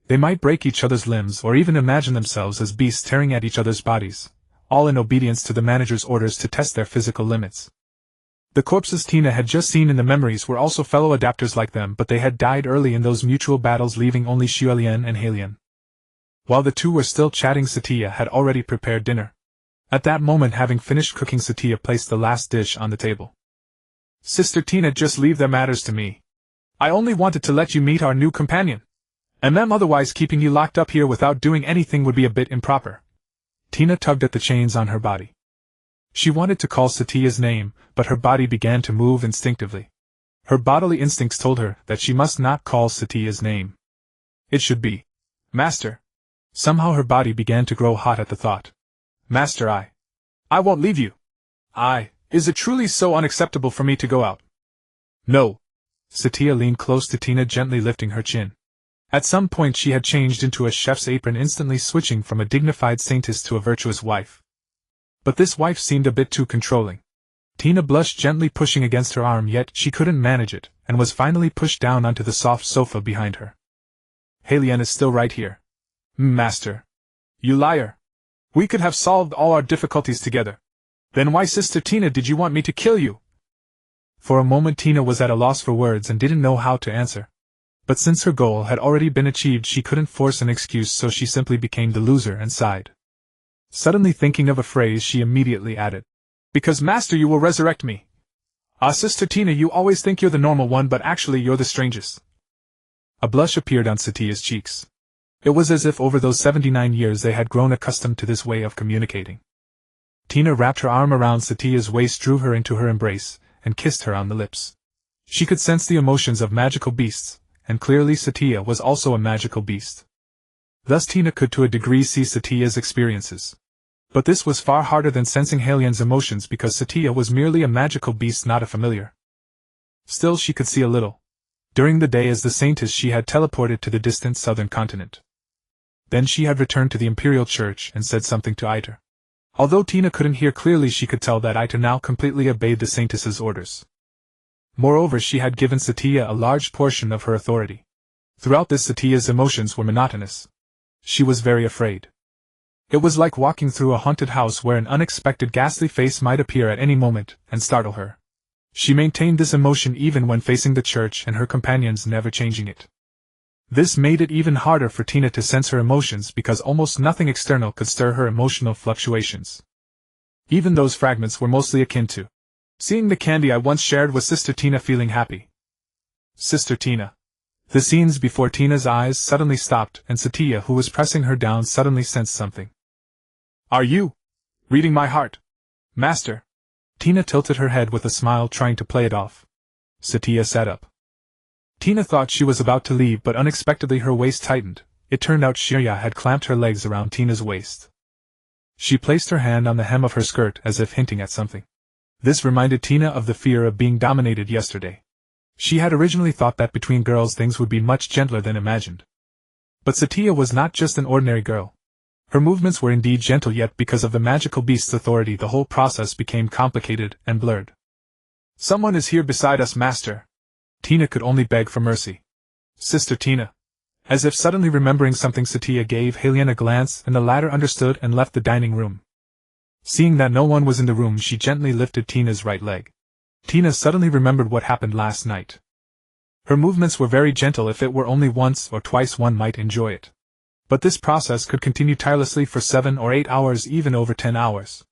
They might break each other's limbs or even imagine themselves as beasts tearing at each other's bodies, all in obedience to the manager's orders to test their physical limits. The corpses Tina had just seen in the memories were also fellow adapters like them, but they had died early in those mutual battles, leaving only Shui Lian and Heilian. While the two were still chatting, Satya had already prepared dinner. At that moment, having finished cooking, Satya placed the last dish on the table. "Sister Tina, just leave their matters to me. I only wanted to let you meet our new companion. Otherwise keeping you locked up here without doing anything would be a bit improper." Tina tugged at the chains on her body. She wanted to call Satya's name, but her body began to move instinctively. Her bodily instincts told her that she must not call Satya's name. It should be Master. Somehow her body began to grow hot at the thought. Master, I won't leave you. Is it truly so unacceptable for me to go out? No. Satya leaned close to Tina, gently lifting her chin. At some point she had changed into a chef's apron, instantly switching from a dignified saintess to a virtuous wife. But this wife seemed a bit too controlling. Tina blushed, gently pushing against her arm, yet she couldn't manage it, and was finally pushed down onto the soft sofa behind her. Helene is still right here. Master. You liar. We could have solved all our difficulties together. Then why, Sister Tina, did you want me to kill you? For a moment Tina was at a loss for words and didn't know how to answer. But since her goal had already been achieved, she couldn't force an excuse, so she simply became the loser and sighed. Suddenly thinking of a phrase, she immediately added, Because, Master, you will resurrect me. Sister Tina, you always think you're the normal one, but actually you're the strangest. A blush appeared on Satya's cheeks. It was as if over those 79 years they had grown accustomed to this way of communicating. Tina wrapped her arm around Satya's waist, drew her into her embrace, and kissed her on the lips. She could sense the emotions of magical beasts, and clearly Satya was also a magical beast. Thus Tina could to a degree see Satya's experiences. But this was far harder than sensing Helene's emotions, because Satya was merely a magical beast, not a familiar. Still she could see a little. During the day as the saintess she had teleported to the distant southern continent. Then she had returned to the imperial church and said something to Iter. Although Tina couldn't hear clearly, she could tell that Iter now completely obeyed the saintess's orders. Moreover, she had given Satya a large portion of her authority. Throughout this, Satya's emotions were monotonous. She was very afraid. It was like walking through a haunted house where an unexpected ghastly face might appear at any moment and startle her. She maintained this emotion even when facing the church and her companions, never changing it. This made it even harder for Tina to sense her emotions, because almost nothing external could stir her emotional fluctuations. Even those fragments were mostly akin to seeing the candy I once shared with Sister Tina, feeling happy. Sister Tina. The scenes before Tina's eyes suddenly stopped, and Satya, who was pressing her down, suddenly sensed something. Are you reading my heart, Master? Tina tilted her head with a smile, trying to play it off. Satya sat up. Tina thought she was about to leave, but unexpectedly her waist tightened. It turned out Shirya had clamped her legs around Tina's waist. She placed her hand on the hem of her skirt as if hinting at something. This reminded Tina of the fear of being dominated yesterday. She had originally thought that between girls things would be much gentler than imagined. But Satya was not just an ordinary girl. Her movements were indeed gentle, yet because of the magical beast's authority the whole process became complicated and blurred. Someone is here beside us, Master. Tina could only beg for mercy. Sister Tina. As if suddenly remembering something, Satya gave Helene a glance, and the latter understood and left the dining room. Seeing that no one was in the room, she gently lifted Tina's right leg. Tina suddenly remembered what happened last night. Her movements were very gentle. If it were only once or twice, one might enjoy it. But this process could continue tirelessly for 7 or 8 hours, even over 10 hours.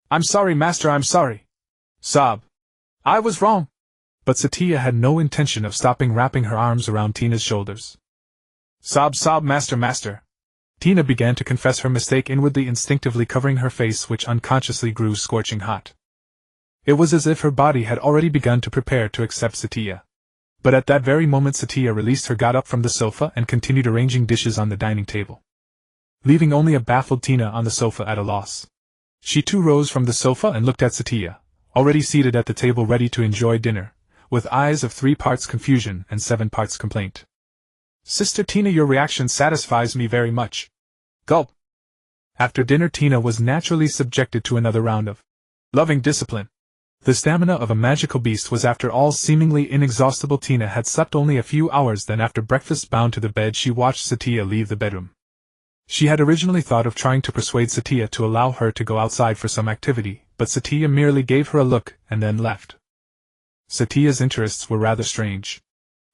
I'm sorry, Master, I'm sorry. Sob. I was wrong. But Satya had no intention of stopping, wrapping her arms around Tina's shoulders. Sob, sob, Master, Master. Tina began to confess her mistake, inwardly, instinctively covering her face, which unconsciously grew scorching hot. It was as if her body had already begun to prepare to accept Satya. But at that very moment Satya released her, got up from the sofa, and continued arranging dishes on the dining table, leaving only a baffled Tina on the sofa at a loss. She too rose from the sofa and looked at Satya, already seated at the table ready to enjoy dinner, with eyes of 3 parts confusion and 7 parts complaint. Sister Tina, your reaction satisfies me very much. Gulp. After dinner Tina was naturally subjected to another round of loving discipline. The stamina of a magical beast was after all seemingly inexhaustible. Tina had slept only a few hours, then after breakfast, bound to the bed, she watched Satya leave the bedroom. She had originally thought of trying to persuade Satya to allow her to go outside for some activity, but Satya merely gave her a look and then left. Satya's interests were rather strange.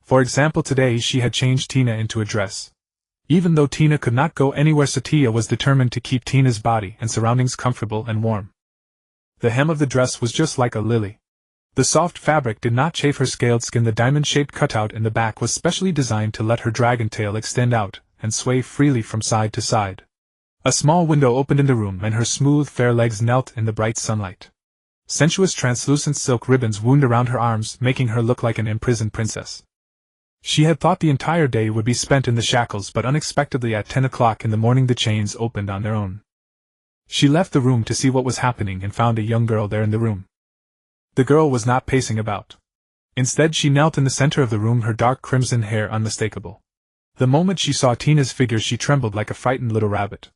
For example, today she had changed Tina into a dress. Even though Tina could not go anywhere, Satya was determined to keep Tina's body and surroundings comfortable and warm. The hem of the dress was just like a lily. The soft fabric did not chafe her scaled skin. The diamond-shaped cutout in the back was specially designed to let her dragon tail extend out and sway freely from side to side. A small window opened in the room and her smooth, fair legs knelt in the bright sunlight. Sensuous translucent silk ribbons wound around her arms, making her look like an imprisoned princess. She had thought the entire day would be spent in the shackles, but unexpectedly at 10 o'clock in the morning the chains opened on their own. She left the room to see what was happening and found a young girl there in the room. The girl was not pacing about. Instead, she knelt in the center of the room, her dark crimson hair unmistakable. The moment she saw Tina's figure she trembled like a frightened little rabbit.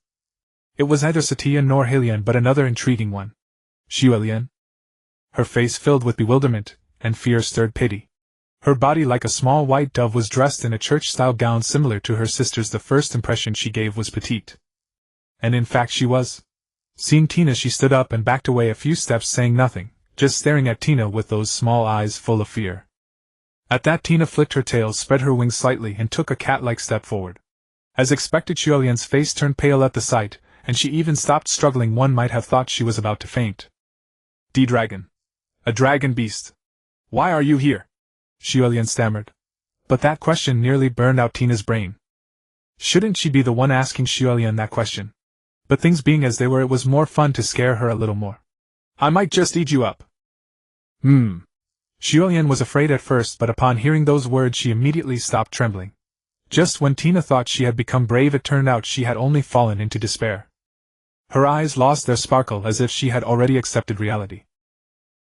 It was neither Satya nor Helian but another intriguing one. Helian? Her face filled with bewilderment, and fear stirred pity. Her body like a small white dove was dressed in a church-style gown similar to her sister's. The first impression she gave was petite. And in fact she was. Seeing Tina she stood up and backed away a few steps, saying nothing, just staring at Tina with those small eyes full of fear. At that Tina flicked her tail, spread her wings slightly, and took a cat-like step forward. As expected, Helian's face turned pale at the sight, and she even stopped struggling. One might have thought she was about to faint. "D-dragon. A dragon beast. Why are you here?" Helian stammered. But that question nearly burned out Tina's brain. Shouldn't she be the one asking Helian that question? But things being as they were, it was more fun to scare her a little more. "I might just eat you up." Helian was afraid at first, but upon hearing those words she immediately stopped trembling. Just when Tina thought she had become brave, it turned out she had only fallen into despair. Her eyes lost their sparkle as if she had already accepted reality.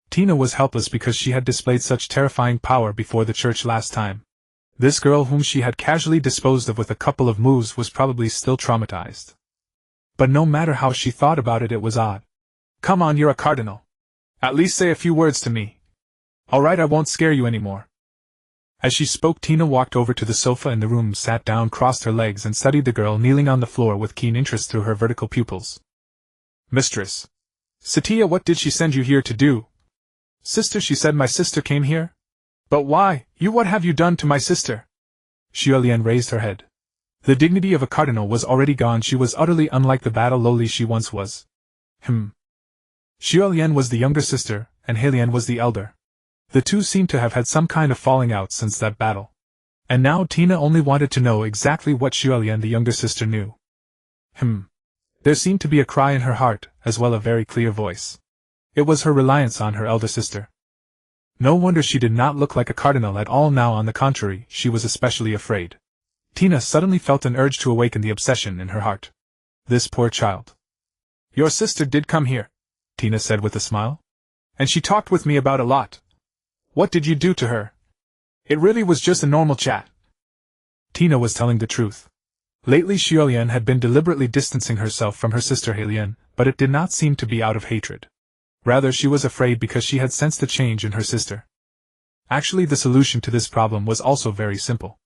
Tina was helpless because she had displayed such terrifying power before the church last time. This girl, whom she had casually disposed of with a couple of moves, was probably still traumatized. But no matter how she thought about it, it was odd. "Come on, you're a cardinal. At least say a few words to me. Alright, I won't scare you anymore." As she spoke, Tina walked over to the sofa in the room, sat down, crossed her legs, and studied the girl kneeling on the floor with keen interest through her vertical pupils. "Mistress Satya, what did she send you here to do?" "Sister, she said my sister came here." "But why, you, what have you done to my sister?" Helian raised her head. The dignity of a cardinal was already gone. She was utterly unlike the battle lowly she once was. Helian was the younger sister, and Helian was the elder. The two seemed to have had some kind of falling out since that battle. And now Tina only wanted to know exactly what Helian, the younger sister, knew. There seemed to be a cry in her heart, as well as a very clear voice. It was her reliance on her elder sister. No wonder she did not look like a cardinal at all now. On the contrary, she was especially afraid. Tina suddenly felt an urge to awaken the obsession in her heart. This poor child. "Your sister did come here," Tina said with a smile. "And she talked with me about a lot. What did you do to her?" "It really was just a normal chat." Tina was telling the truth. Lately Helian had been deliberately distancing herself from her sister Helian, but it did not seem to be out of hatred. Rather, she was afraid because she had sensed a change in her sister. Actually, the solution to this problem was also very simple.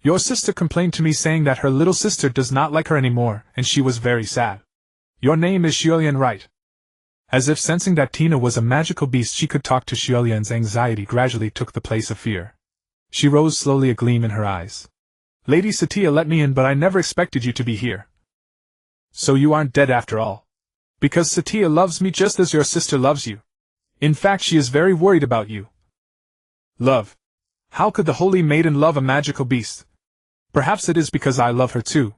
"Your sister complained to me saying that her little sister does not like her anymore, and she was very sad. Your name is Helian, right?" As if sensing that Tina was a magical beast she could talk to, Helian's anxiety gradually took the place of fear. She rose slowly, a gleam in her eyes. "Lady Satya let me in, but I never expected you to be here. So you aren't dead after all. Because Satya loves me just as your sister loves you. In fact, she is very worried about you." "Love? How could the holy maiden love a magical beast?" "Perhaps it is because I love her too.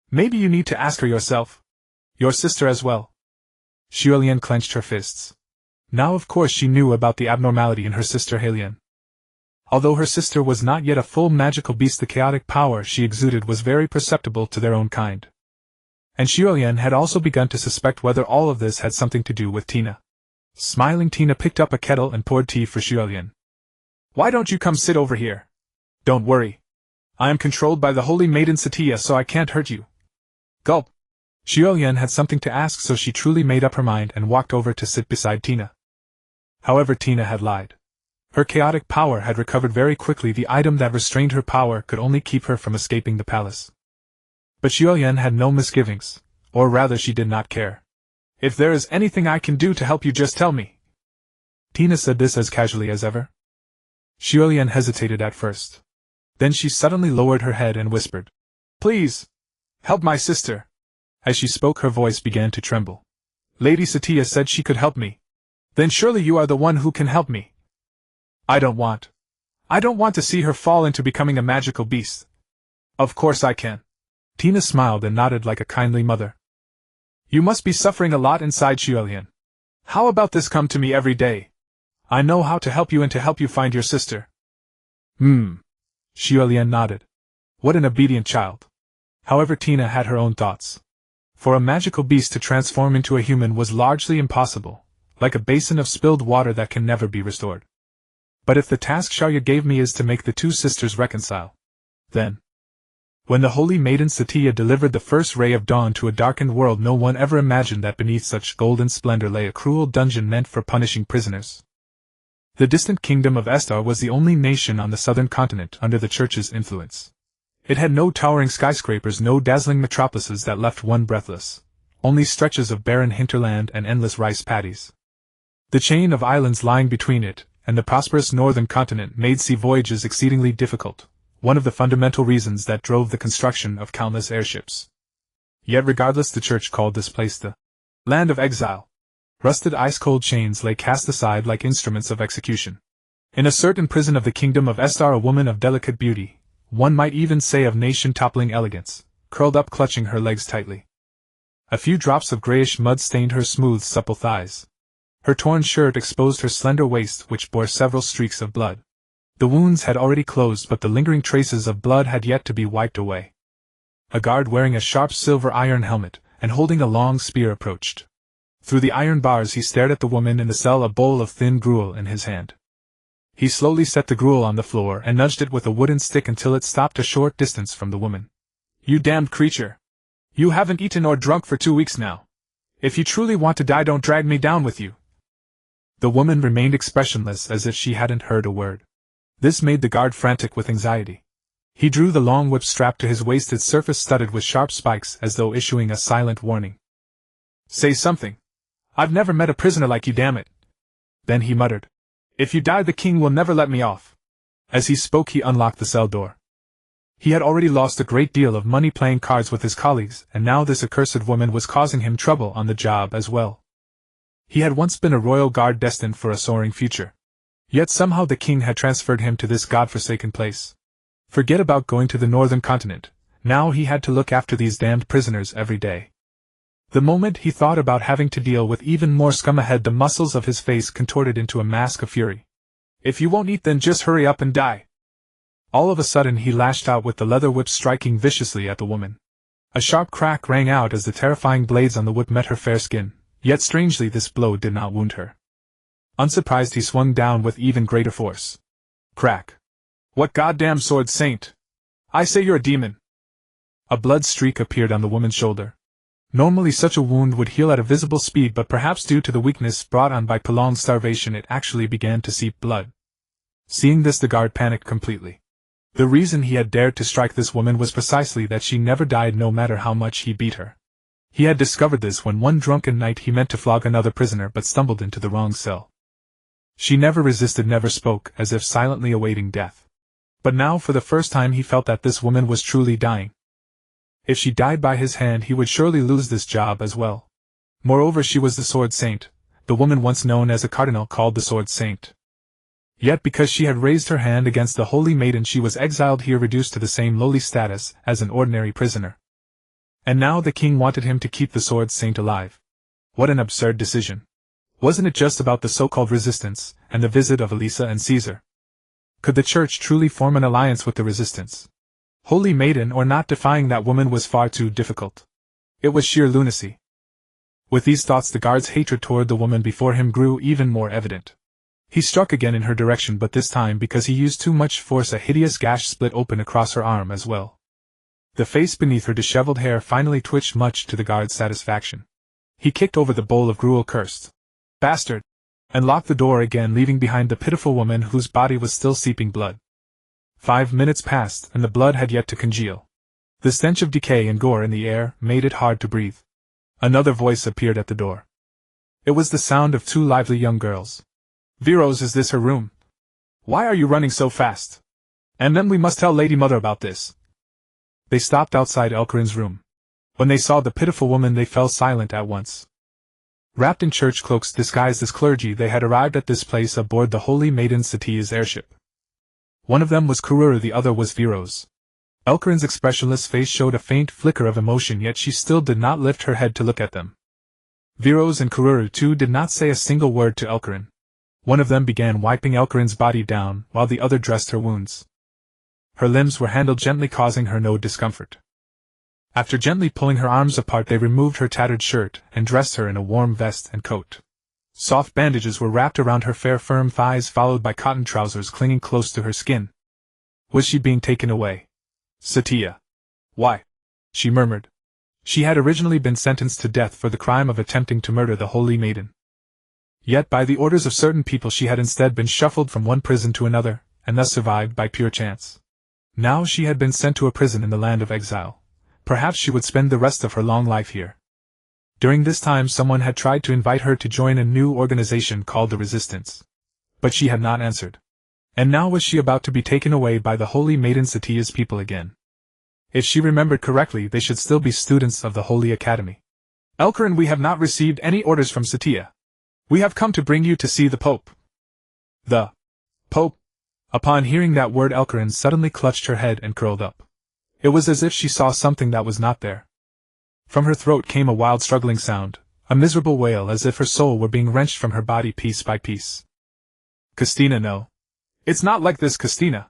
Maybe you need to ask her yourself. Your sister as well." Helian clenched her fists. Now of course she knew about the abnormality in her sister Helian. Although her sister was not yet a full magical beast, the chaotic power she exuded was very perceptible to their own kind. And Helian had also begun to suspect whether all of this had something to do with Tina. Smiling, Tina picked up a kettle and poured tea for Helian. "Why don't you come sit over here? Don't worry. I am controlled by the holy maiden Satya, so I can't hurt you." Gulp. Helian had something to ask, so she truly made up her mind and walked over to sit beside Tina. However, Tina had lied. Her chaotic power had recovered very quickly. The item that restrained her power could only keep her from escaping the palace. But Helian had no misgivings, or rather she did not care. "If there is anything I can do to help you, just tell me." Tina said this as casually as ever. Helian hesitated at first. Then she suddenly lowered her head and whispered, "Please, help my sister." As she spoke, her voice began to tremble. "Lady Satya said she could help me. Then surely you are the one who can help me." I don't want to see her fall into becoming a magical beast." "Of course I can." Tina smiled and nodded like a kindly mother. You must be suffering a lot inside, Xuelian. How about this come to me every day? I know how to help you and to help you find your sister. Xuelian nodded. What an obedient child. However, Tina had her own thoughts. For a magical beast to transform into a human was largely impossible, like a basin of spilled water that can never be restored. But if the task Xiaoya gave me is to make the two sisters reconcile, then... When the holy maiden Satya delivered the first ray of dawn to a darkened world, no one ever imagined that beneath such golden splendor lay a cruel dungeon meant for punishing prisoners. The distant kingdom of Estar was the only nation on the southern continent under the church's influence. It had no towering skyscrapers, no dazzling metropolises that left one breathless, only stretches of barren hinterland and endless rice paddies. The chain of islands lying between it and the prosperous northern continent made sea voyages exceedingly difficult, one of the fundamental reasons that drove the construction of countless airships. Yet regardless, the church called this place the land of exile. Rusted ice-cold chains lay cast aside like instruments of execution. In a certain prison of the kingdom of Estar, a woman of delicate beauty, one might even say of nation-toppling elegance, curled up clutching her legs tightly. A few drops of grayish mud stained her smooth, supple thighs. Her torn shirt exposed her slender waist, which bore several streaks of blood. The wounds had already closed, but the lingering traces of blood had yet to be wiped away. A guard wearing a sharp silver iron helmet and holding a long spear approached. Through the iron bars he stared at the woman in the cell, a bowl of thin gruel in his hand. He slowly set the gruel on the floor and nudged it with a wooden stick until it stopped a short distance from the woman. You damned creature! You haven't eaten or drunk for 2 weeks now. If you truly want to die, don't drag me down with you. The woman remained expressionless, as if she hadn't heard a word. This made the guard frantic with anxiety. He drew the long whip strapped to his waist, its surface studded with sharp spikes, as though issuing a silent warning. Say something. I've never met a prisoner like you, damn it. Then he muttered. If you die, the king will never let me off. As he spoke, he unlocked the cell door. He had already lost a great deal of money playing cards with his colleagues, and now this accursed woman was causing him trouble on the job as well. He had once been a royal guard destined for a soaring future. Yet somehow the king had transferred him to this godforsaken place. Forget about going to the northern continent, now he had to look after these damned prisoners every day. The moment he thought about having to deal with even more scum ahead, the muscles of his face contorted into a mask of fury. If you won't eat, then just hurry up and die. All of a sudden he lashed out with the leather whip, striking viciously at the woman. A sharp crack rang out as the terrifying blades on the whip met her fair skin, yet strangely this blow did not wound her. Unsurprised, he swung down with even greater force. Crack. What goddamn sword saint! I say you're a demon! A blood streak appeared on the woman's shoulder. Normally such a wound would heal at a visible speed, but perhaps due to the weakness brought on by prolonged starvation it actually began to seep blood. Seeing this, the guard panicked completely. The reason he had dared to strike this woman was precisely that she never died, no matter how much he beat her. He had discovered this when one drunken night he meant to flog another prisoner but stumbled into the wrong cell. She never resisted, never spoke, as if silently awaiting death. But now for the first time he felt that this woman was truly dying. If she died by his hand, he would surely lose this job as well. Moreover, she was the Sword Saint, the woman once known as a cardinal called the Sword Saint. Yet because she had raised her hand against the holy maiden, she was exiled here, reduced to the same lowly status as an ordinary prisoner. And now the king wanted him to keep the Sword Saint alive. What an absurd decision. Wasn't it just about the so-called resistance, and the visit of Elisa and Caesar? Could the church truly form an alliance with the resistance? Holy maiden or not, defying that woman was far too difficult. It was sheer lunacy. With these thoughts, the guard's hatred toward the woman before him grew even more evident. He struck again in her direction, but this time because he used too much force a hideous gash split open across her arm as well. The face beneath her disheveled hair finally twitched, much to the guard's satisfaction. He kicked over the bowl of gruel, cursed bastard, and locked the door again, leaving behind the pitiful woman whose body was still seeping blood. 5 minutes passed, and the blood had yet to congeal. The stench of decay and gore in the air made it hard to breathe. Another voice appeared at the door. It was the sound of 2 lively young girls. Viros, is this her room? Why are you running so fast? And then we must tell Lady Mother about this. They stopped outside Elkarin's room. When they saw the pitiful woman, they fell silent at once. Wrapped in church cloaks disguised as clergy, they had arrived at this place aboard the holy maiden Satya's airship. One of them was Kururu, the other was Viros. Elkarin's expressionless face showed a faint flicker of emotion, yet she still did not lift her head to look at them. Viros and Kururu too did not say a single word to Elkarin. One of them began wiping Elkarin's body down, while the other dressed her wounds. Her limbs were handled gently, causing her no discomfort. After gently pulling her arms apart, they removed her tattered shirt and dressed her in a warm vest and coat. Soft bandages were wrapped around her fair, firm thighs, followed by cotton trousers clinging close to her skin. Was she being taken away? Satya. Why? She murmured. She had originally been sentenced to death for the crime of attempting to murder the Holy Maiden. Yet by the orders of certain people she had instead been shuffled from one prison to another, and thus survived by pure chance. Now she had been sent to a prison in the land of exile. Perhaps she would spend the rest of her long life here. During this time someone had tried to invite her to join a new organization called the Resistance. But she had not answered. And now was she about to be taken away by the Holy Maiden Satya's people again? If she remembered correctly, they should still be students of the Holy Academy. Elkarin, we have not received any orders from Satya. We have come to bring you to see the Pope. The Pope? Upon hearing that word, Elkarin suddenly clutched her head and curled up. It was as if she saw something that was not there. From her throat came a wild struggling sound, a miserable wail, as if her soul were being wrenched from her body piece by piece. Christina, no. It's not like this, Christina.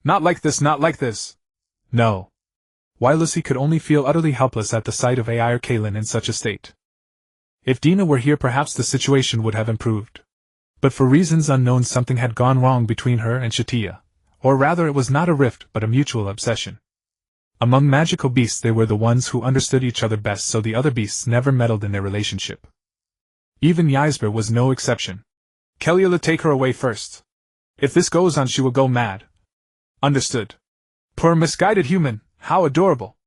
Not like this, not like this. No. Wylesi could only feel utterly helpless at the sight of Kaelin in such a state. If Dina were here, perhaps the situation would have improved. But for reasons unknown, something had gone wrong between her and Satya, or rather it was not a rift but a mutual obsession. Among magical beasts they were the ones who understood each other best, so the other beasts never meddled in their relationship. Even Ysber was no exception. Keliala, take her away first. If this goes on she will go mad. Understood. Poor misguided human, how adorable.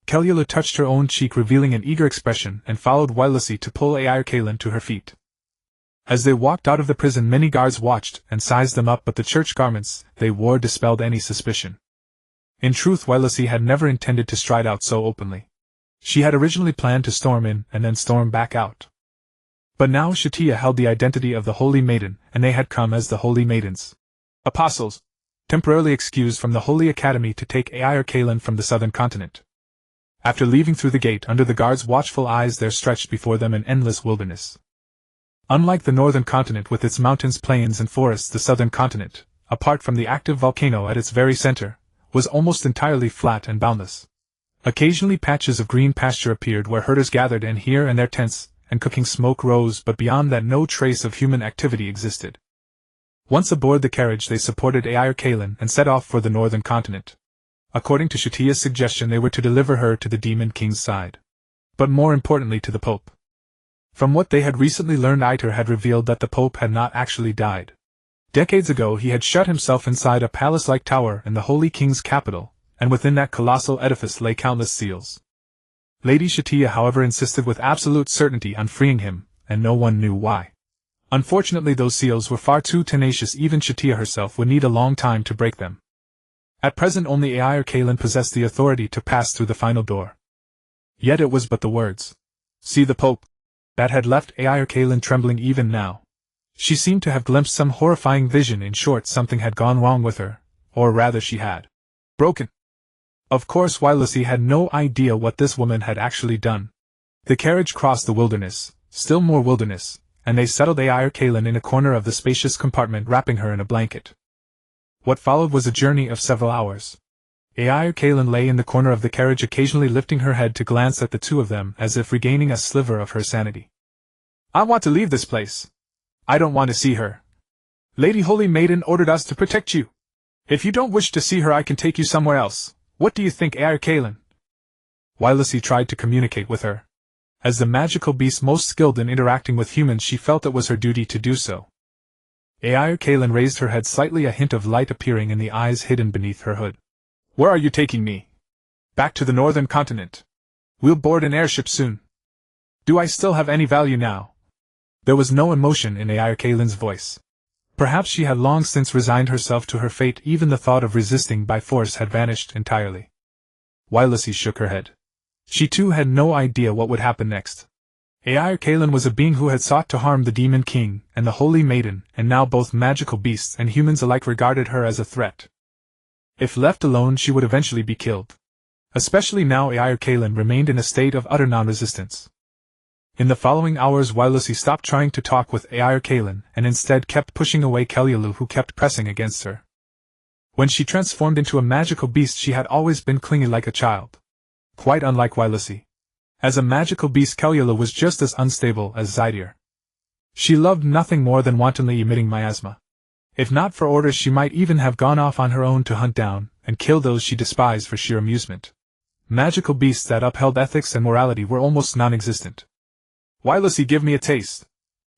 Keliala touched her own cheek, revealing an eager expression, and followed Wylesi to pull Kaelin to her feet. As they walked out of the prison, many guards watched and sized them up, but the church garments they wore dispelled any suspicion. In truth, Wylesi had never intended to stride out so openly. She had originally planned to storm in and then storm back out. But now Satya held the identity of the Holy Maiden, and they had come as the Holy Maidens. Apostles, temporarily excused from the Holy Academy to take Kaelin from the southern continent. After leaving through the gate, under the guards' watchful eyes, there stretched before them an endless wilderness. Unlike the northern continent with its mountains, plains, and forests, the southern continent, apart from the active volcano at its very center, was almost entirely flat and boundless. Occasionally patches of green pasture appeared where herders gathered, and here and there tents and cooking smoke rose, but beyond that no trace of human activity existed. Once aboard the carriage, they supported Kaelin and set off for the northern continent. According to Satya's suggestion, they were to deliver her to the Demon King's side. But more importantly, to the Pope. From what they had recently learned, Iter had revealed that the Pope had not actually died. Decades ago he had shut himself inside a palace-like tower in the Holy King's capital, and within that colossal edifice lay countless seals. Lady Satya, however, insisted with absolute certainty on freeing him, and no one knew why. Unfortunately, those seals were far too tenacious. Even Satya herself would need a long time to break them. At present only Kaelin possessed the authority to pass through the final door. Yet it was but the words, "See the Pope," that had left Kaelin trembling even now. She seemed to have glimpsed some horrifying vision. In short, something had gone wrong with her, or rather she had broken. Of course, Wylesi had no idea what this woman had actually done. The carriage crossed the wilderness, still more wilderness, and they settled Kaelin in a corner of the spacious compartment, wrapping her in a blanket. What followed was a journey of several hours. Kaelin lay in the corner of the carriage, occasionally lifting her head to glance at the two of them, as if regaining a sliver of her sanity. "I want to leave this place. I don't want to see her. Lady Holy Maiden ordered us to protect you. If you don't wish to see her, I can take you somewhere else. What do you think, Kaelin?" Wylesi tried to communicate with her. As the magical beast most skilled in interacting with humans, she felt it was her duty to do so. Kaelin raised her head slightly, a hint of light appearing in the eyes hidden beneath her hood. "Where are you taking me?" "Back to the northern continent. We'll board an airship soon." "Do I still have any value now?" There was no emotion in Kaelin's voice. Perhaps she had long since resigned herself to her fate. Even the thought of resisting by force had vanished entirely. Wylesi shook her head. She too had no idea what would happen next. Kaelin was a being who had sought to harm the Demon King and the Holy Maiden, and now both magical beasts and humans alike regarded her as a threat. If left alone, she would eventually be killed. Especially now Kaelin remained in a state of utter non-resistance. In the following hours, Wylesi stopped trying to talk with Ayar Kalin and instead kept pushing away Kelialu, who kept pressing against her. When she transformed into a magical beast, she had always been clingy like a child. Quite unlike Wylesi. As a magical beast, Kelialu was just as unstable as Zydir. She loved nothing more than wantonly emitting miasma. If not for orders, she might even have gone off on her own to hunt down and kill those she despised for sheer amusement. Magical beasts that upheld ethics and morality were almost non-existent. Wylesi, give me a taste.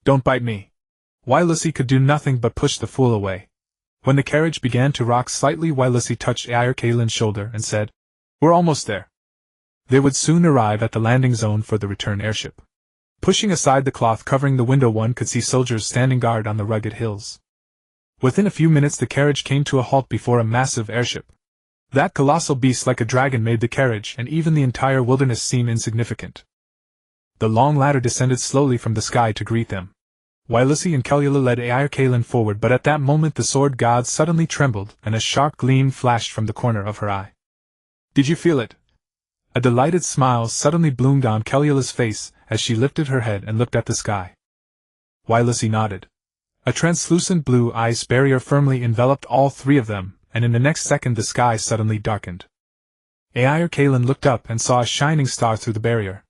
Don't bite me. Wylesi could do nothing but push the fool away. When the carriage began to rock slightly, Wylesi touched Ayar Kalin's shoulder and said, "We're almost there." They would soon arrive at the landing zone for the return airship. Pushing aside the cloth covering the window, one could see soldiers standing guard on the rugged hills. Within a few minutes the carriage came to a halt before a massive airship. That colossal beast like a dragon made the carriage and even the entire wilderness seem insignificant. The long ladder descended slowly from the sky to greet them. Wylesi and Kelialu led Ayar Kalin forward, but at that moment the sword god suddenly trembled and a sharp gleam flashed from the corner of her eye. "Did you feel it?" A delighted smile suddenly bloomed on Kelialu's face as she lifted her head and looked at the sky. Wylesi nodded. A translucent blue ice barrier firmly enveloped all three of them, and in the next second the sky suddenly darkened. Ayar Kalin looked up and saw a shining star through the barrier.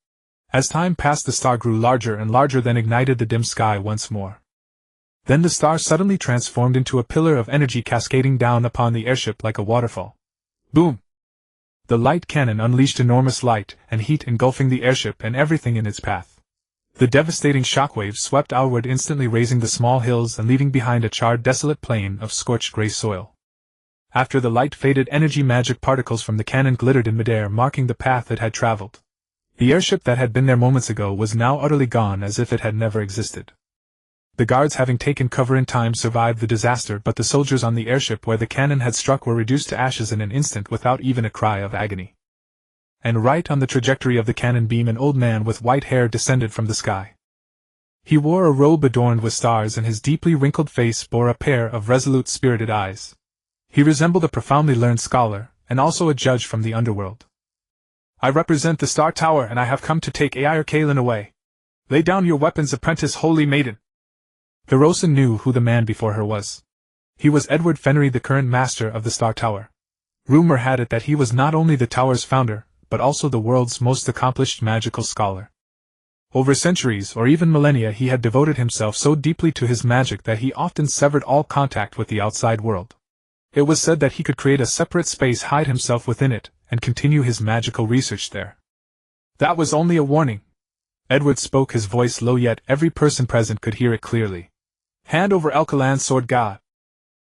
As time passed, the star grew larger and larger, then ignited the dim sky once more. Then the star suddenly transformed into a pillar of energy cascading down upon the airship like a waterfall. Boom! The light cannon unleashed enormous light and heat, engulfing the airship and everything in its path. The devastating shockwaves swept outward, instantly raising the small hills and leaving behind a charred, desolate plain of scorched gray soil. After the light faded, energy magic particles from the cannon glittered in midair, marking the path it had traveled. The airship that had been there moments ago was now utterly gone, as if it had never existed. The guards, having taken cover in time, survived the disaster, but the soldiers on the airship where the cannon had struck were reduced to ashes in an instant without even a cry of agony. And right on the trajectory of the cannon beam, an old man with white hair descended from the sky. He wore a robe adorned with stars, and his deeply wrinkled face bore a pair of resolute, spirited eyes. He resembled a profoundly learned scholar, and also a judge from the underworld. "I represent the Star Tower, and I have come to take Ayar Kalin away. Lay down your weapons, apprentice holy maiden." Verosa knew who the man before her was. He was Edward Fenry, the current master of the Star Tower. Rumor had it that he was not only the tower's founder, but also the world's most accomplished magical scholar. Over centuries or even millennia he had devoted himself so deeply to his magic that he often severed all contact with the outside world. It was said that he could create a separate space, hide himself within it, and continue his magical research there. "That was only a warning." Edward spoke, his voice low, yet every person present could hear it clearly. "Hand over Elkalan's sword god."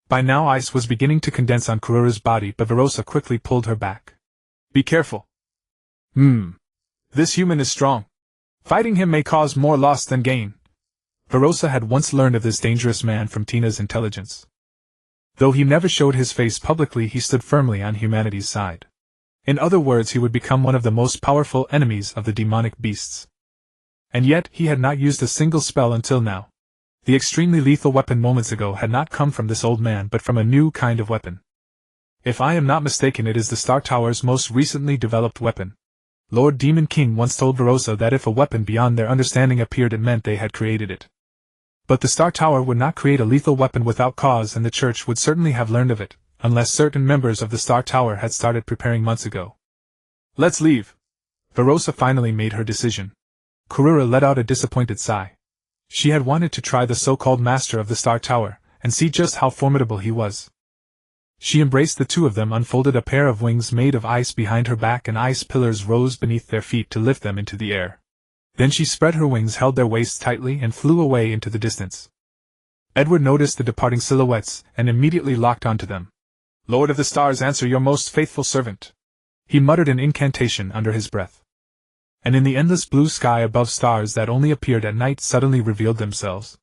By now ice was beginning to condense on Kurura's body, but Verosa quickly pulled her back. "Be careful. This human is strong. Fighting him may cause more loss than gain." Verosa had once learned of this dangerous man from Tina's intelligence. Though he never showed his face publicly, he stood firmly on humanity's side. In other words, he would become one of the most powerful enemies of the demonic beasts. And yet, he had not used a single spell until now. The extremely lethal weapon moments ago had not come from this old man, but from a new kind of weapon. If I am not mistaken, it is the Star Tower's most recently developed weapon. Lord Demon King once told Verosa that if a weapon beyond their understanding appeared, it meant they had created it. But the Star Tower would not create a lethal weapon without cause, and the Church would certainly have learned of it, unless certain members of the Star Tower had started preparing months ago. "Let's leave." Verosa finally made her decision. Kurura let out a disappointed sigh. She had wanted to try the so-called master of the Star Tower, and see just how formidable he was. She embraced the two of them, unfolded a pair of wings made of ice behind her back, and ice pillars rose beneath their feet to lift them into the air. Then she spread her wings, held their waists tightly, and flew away into the distance. Edward noticed the departing silhouettes, and immediately locked onto them. "Lord of the Stars, answer your most faithful servant." He muttered an incantation under his breath. And in the endless blue sky above, stars that only appeared at night suddenly revealed themselves.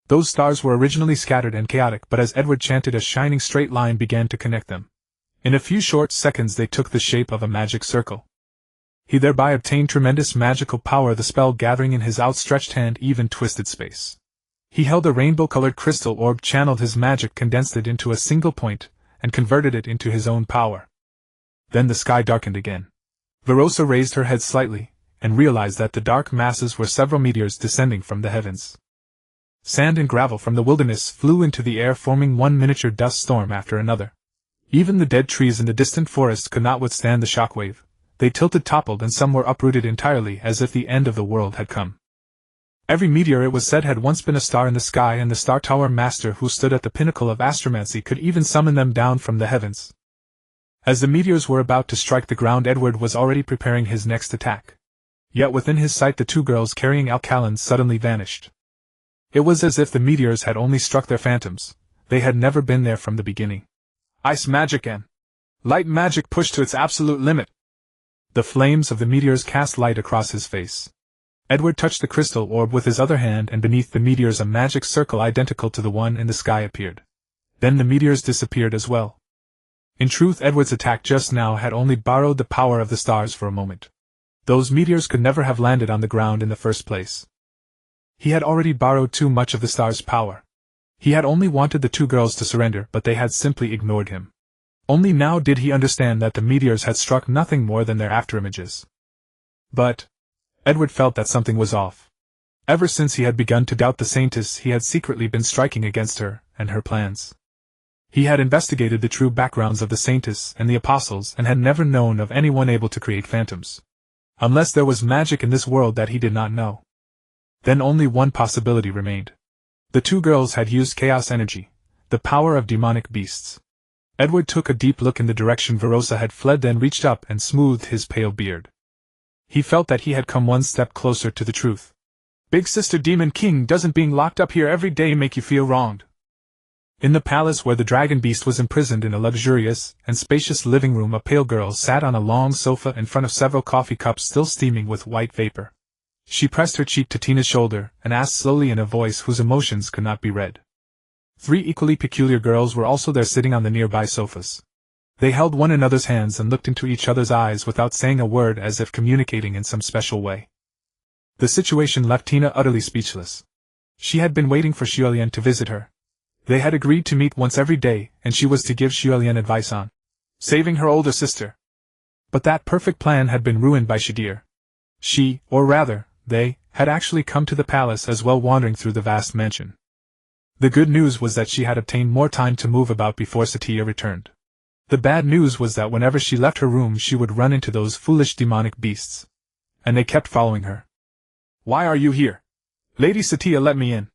Those stars were originally scattered and chaotic, but as Edward chanted, a shining straight line began to connect them. In a few short seconds they took the shape of a magic circle. He thereby obtained tremendous magical power, the spell gathering in his outstretched hand even twisted space. He held a rainbow-colored crystal orb, channeled his magic, condensed it into a single point, and converted it into his own power. Then the sky darkened again. Verosa raised her head slightly, and realized that the dark masses were several meteors descending from the heavens. Sand and gravel from the wilderness flew into the air, forming one miniature dust storm after another. Even the dead trees in the distant forest could not withstand the shockwave. They tilted, toppled, and some were uprooted entirely, as if the end of the world had come. Every meteor, it was said, had once been a star in the sky, and the Star Tower Master who stood at the pinnacle of astromancy could even summon them down from the heavens. As the meteors were about to strike the ground, Edward was already preparing his next attack. Yet within his sight the two girls carrying alkalins suddenly vanished. It was as if the meteors had only struck their phantoms. They had never been there from the beginning. Ice magic and light magic pushed to its absolute limit. The flames of the meteors cast light across his face. Edward touched the crystal orb with his other hand, and beneath the meteors a magic circle identical to the one in the sky appeared. Then the meteors disappeared as well. In truth, Edward's attack just now had only borrowed the power of the stars for a moment. Those meteors could never have landed on the ground in the first place. He had already borrowed too much of the stars' power. He had only wanted the two girls to surrender, but they had simply ignored him. Only now did he understand that the meteors had struck nothing more than their afterimages. But Edward felt that something was off. Ever since he had begun to doubt the Saintess, he had secretly been striking against her and her plans. He had investigated the true backgrounds of the Saintess and the Apostles, and had never known of anyone able to create phantoms. Unless there was magic in this world that he did not know. Then only one possibility remained. The two girls had used chaos energy, the power of demonic beasts. Edward took a deep look in the direction Verosa had fled, then reached up and smoothed his pale beard. He felt that he had come one step closer to the truth. Big Sister Demon King, doesn't being locked up here every day make you feel wronged? In the palace where the dragon beast was imprisoned in a luxurious and spacious living room, a pale girl sat on a long sofa in front of several coffee cups still steaming with white vapor. She pressed her cheek to Tina's shoulder and asked slowly in a voice whose emotions could not be read. 3 equally peculiar girls were also there, sitting on the nearby sofas. They held one another's hands and looked into each other's eyes without saying a word, as if communicating in some special way. The situation left Tina utterly speechless. She had been waiting for Xuelian to visit her. They had agreed to meet once every day, and she was to give Xuelian advice on saving her older sister. But that perfect plan had been ruined by Shadir. She, or rather, they, had actually come to the palace as well, wandering through the vast mansion. The good news was that she had obtained more time to move about before Satya returned. The bad news was that whenever she left her room she would run into those foolish demonic beasts. And they kept following her. "Why are you here? Lady Satya let me in.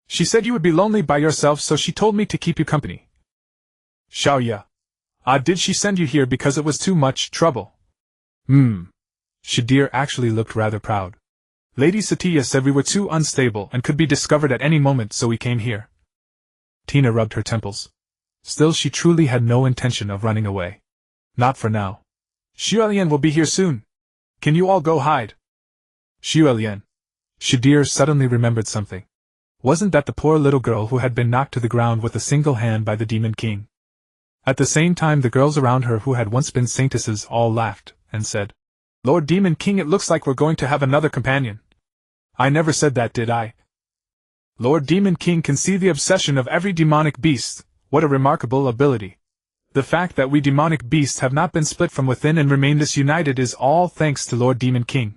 She said you would be lonely by yourself, so she told me to keep you company." "Xiaoya. Did she send you here because it was too much trouble?" Shadir actually looked rather proud. "Lady Satya said we were too unstable and could be discovered at any moment, so we came here." Tina rubbed her temples. Still, she truly had no intention of running away. Not for now. "Xuelian will be here soon. Can you all go hide?" "Xuelian." Shadir suddenly remembered something. Wasn't that the poor little girl who had been knocked to the ground with a single hand by the Demon King? At the same time, the girls around her who had once been saintesses all laughed, and said, "Lord Demon King, it looks like we're going to have another companion." "I never said that, did I?" "Lord Demon King can see the obsession of every demonic beast. What a remarkable ability. The fact that we demonic beasts have not been split from within and remain disunited is all thanks to Lord Demon King."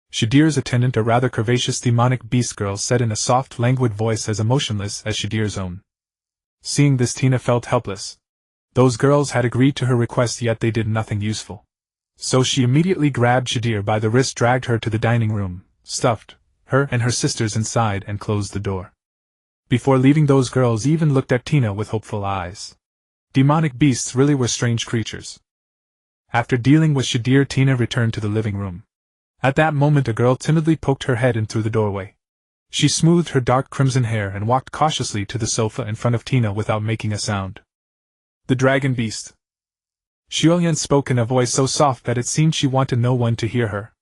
Shadir's attendant, a rather curvaceous demonic beast girl, said in a soft, languid voice as emotionless as Shadir's own. Seeing this, Tina felt helpless. Those girls had agreed to her request, yet they did nothing useful. So she immediately grabbed Shadir by the wrist, dragged her to the dining room, stuffed her and her sisters inside, and closed the door. Before leaving, those girls even looked at Tina with hopeful eyes. Demonic beasts really were strange creatures. After dealing with Shadir, Tina returned to the living room. At that moment, a girl timidly poked her head in through the doorway. She smoothed her dark crimson hair and walked cautiously to the sofa in front of Tina without making a sound. "The dragon beast." Xuelian spoke in a voice so soft that it seemed she wanted no one to hear her.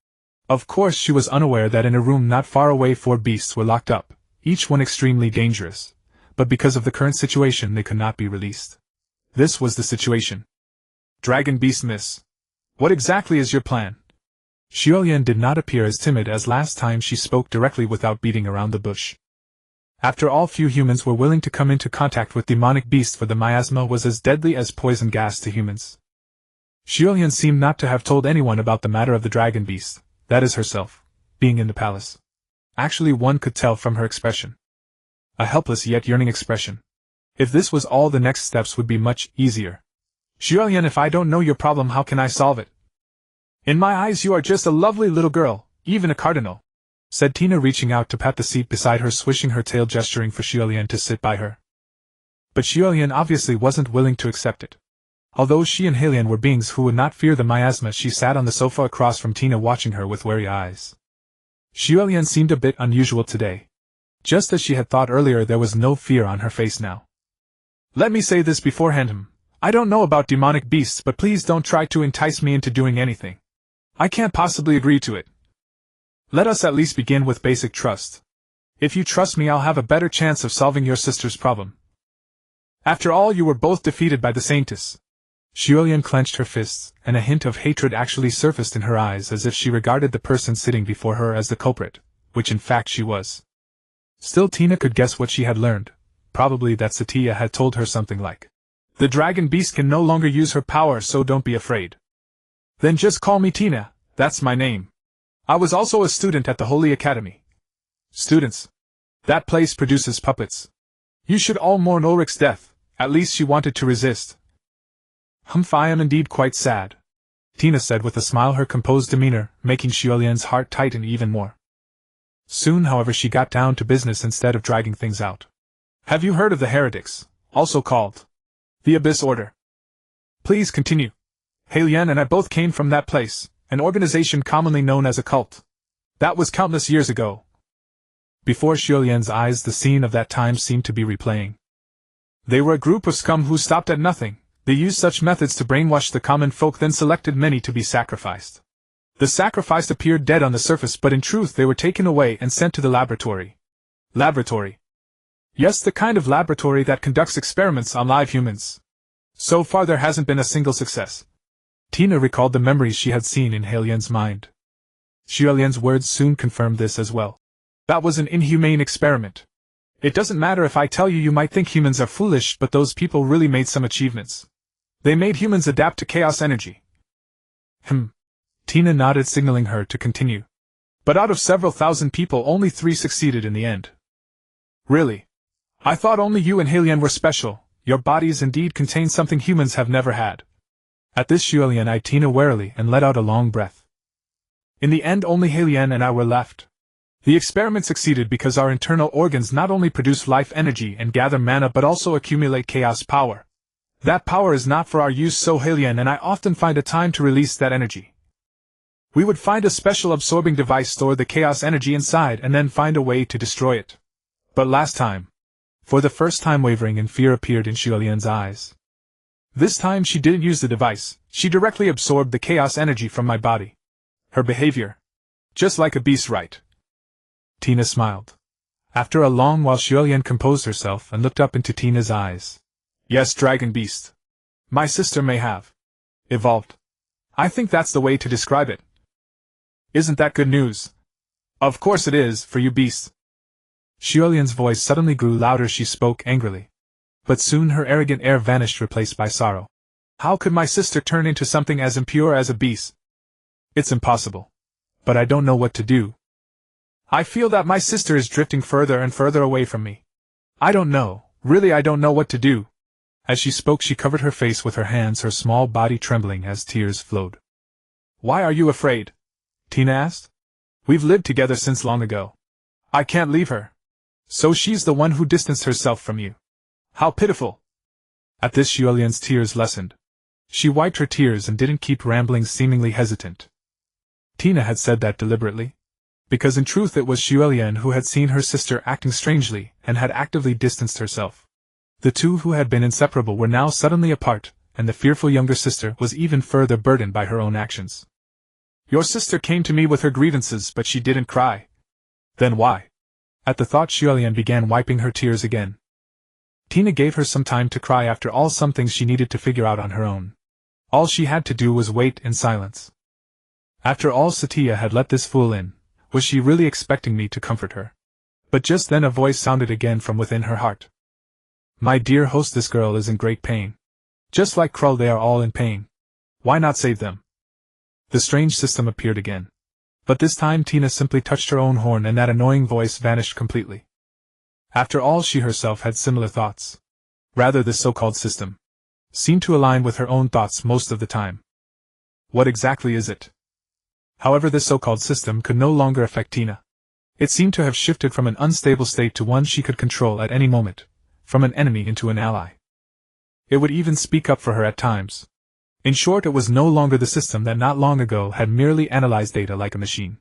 Of course, she was unaware that in a room not far away 4 beasts were locked up, each one extremely dangerous, but because of the current situation they could not be released. This was the situation. "Dragon beast, miss. What exactly is your plan?" Xuelian did not appear as timid as last time. She spoke directly without beating around the bush. After all, few humans were willing to come into contact with demonic beasts, for the miasma was as deadly as poison gas to humans. Xuelian seemed not to have told anyone about the matter of the dragon beast, that is herself, being in the palace. Actually, one could tell from her expression. A helpless yet yearning expression. If this was all, the next steps would be much easier. Xuelian, if I don't know your problem, how can I solve it? In my eyes you are just a lovely little girl, even a cardinal, said Tina, reaching out to pat the seat beside her, swishing her tail, gesturing for Xuelian to sit by her. But Xuelian obviously wasn't willing to accept it. Although she and Helian were beings who would not fear the miasma, she sat on the sofa across from Tina, watching her with wary eyes. Xuelian seemed a bit unusual today. Just as she had thought earlier, there was no fear on her face now. Let me say this beforehand, I don't know about demonic beasts, but please don't try to entice me into doing anything. I can't possibly agree to it. Let us at least begin with basic trust. If you trust me, I'll have a better chance of solving your sister's problem. After all, you were both defeated by the Saintess. Xuelian clenched her fists, and a hint of hatred actually surfaced in her eyes, as if she regarded the person sitting before her as the culprit, which in fact she was. Still, Tina could guess what she had learned. Probably that Satya had told her something like, "The dragon beast can no longer use her power, so don't be afraid. Then just call me Tina, that's my name. I was also a student at the Holy Academy." Students. That place produces puppets. You should all mourn Ulrich's death. At least she wanted to resist. I am indeed quite sad, Tina said with a smile, her composed demeanor making Xuelian's heart tighten even more. Soon, however, she got down to business instead of dragging things out. Have you heard of the heretics, also called the Abyss Order? Please continue. Helian and I both came from that place, an organization commonly known as a cult. That was countless years ago. Before Xuelian's eyes, the scene of that time seemed to be replaying. They were a group of scum who stopped at nothing. They used such methods to brainwash the common folk, then selected many to be sacrificed. The sacrificed appeared dead on the surface, but in truth they were taken away and sent to the laboratory. Laboratory? Yes, the kind of laboratory that conducts experiments on live humans. So far there hasn't been a single success. Tina recalled the memories she had seen in Helian's mind. Xuelian's words soon confirmed this as well. That was an inhumane experiment. It doesn't matter if I tell you, you might think humans are foolish, but those people really made some achievements. They made humans adapt to chaos energy. Tina nodded, signaling her to continue. But out of several thousand people, only 3 succeeded in the end. Really? I thought only you and Helian were special. Your bodies indeed contain something humans have never had. At this, Xuelian eyed Tina warily and let out a long breath. In the end, only Helian and I were left. The experiment succeeded because our internal organs not only produce life energy and gather mana, but also accumulate chaos power. That power is not for our use, so Helian and I often find a time to release that energy. We would find a special absorbing device, store the chaos energy inside, and then find a way to destroy it. But last time, for the first time, wavering and fear appeared in Xuelian's eyes. This time she didn't use the device, she directly absorbed the chaos energy from my body. Her behavior, just like a beast, right? Tina smiled. After a long while, Xuelian composed herself and looked up into Tina's eyes. Yes, dragon beast. My sister may have evolved. I think that's the way to describe it. Isn't that good news? Of course it is, for you beasts. Xuelian's voice suddenly grew louder. She spoke angrily. But soon her arrogant air vanished, replaced by sorrow. How could my sister turn into something as impure as a beast? It's impossible. But I don't know what to do. I feel that my sister is drifting further and further away from me. I don't know, really I don't know what to do. As she spoke, she covered her face with her hands, her small body trembling as tears flowed. Why are you afraid? Tina asked. We've lived together since long ago. I can't leave her. So she's the one who distanced herself from you. How pitiful. At this, Xuelian's tears lessened. She wiped her tears and didn't keep rambling, seemingly hesitant. Tina had said that deliberately, because in truth it was Xuelian who had seen her sister acting strangely and had actively distanced herself. The two who had been inseparable were now suddenly apart, and the fearful younger sister was even further burdened by her own actions. Your sister came to me with her grievances, but she didn't cry. Then why? At the thought, Xuelian began wiping her tears again. Tina gave her some time to cry. After all, some things she needed to figure out on her own. All she had to do was wait in silence. After all, Satya had let this fool in. Was she really expecting me to comfort her? But just then a voice sounded again from within her heart. My dear host, this girl is in great pain. Just like Krull, they are all in pain. Why not save them? The strange system appeared again. But this time Tina simply touched her own horn and that annoying voice vanished completely. After all, she herself had similar thoughts. Rather, this so-called system seemed to align with her own thoughts most of the time. What exactly is it? However, this so-called system could no longer affect Tina. It seemed to have shifted from an unstable state to one she could control at any moment, from an enemy into an ally. It would even speak up for her at times. In short, it was no longer the system that not long ago had merely analyzed data like a machine.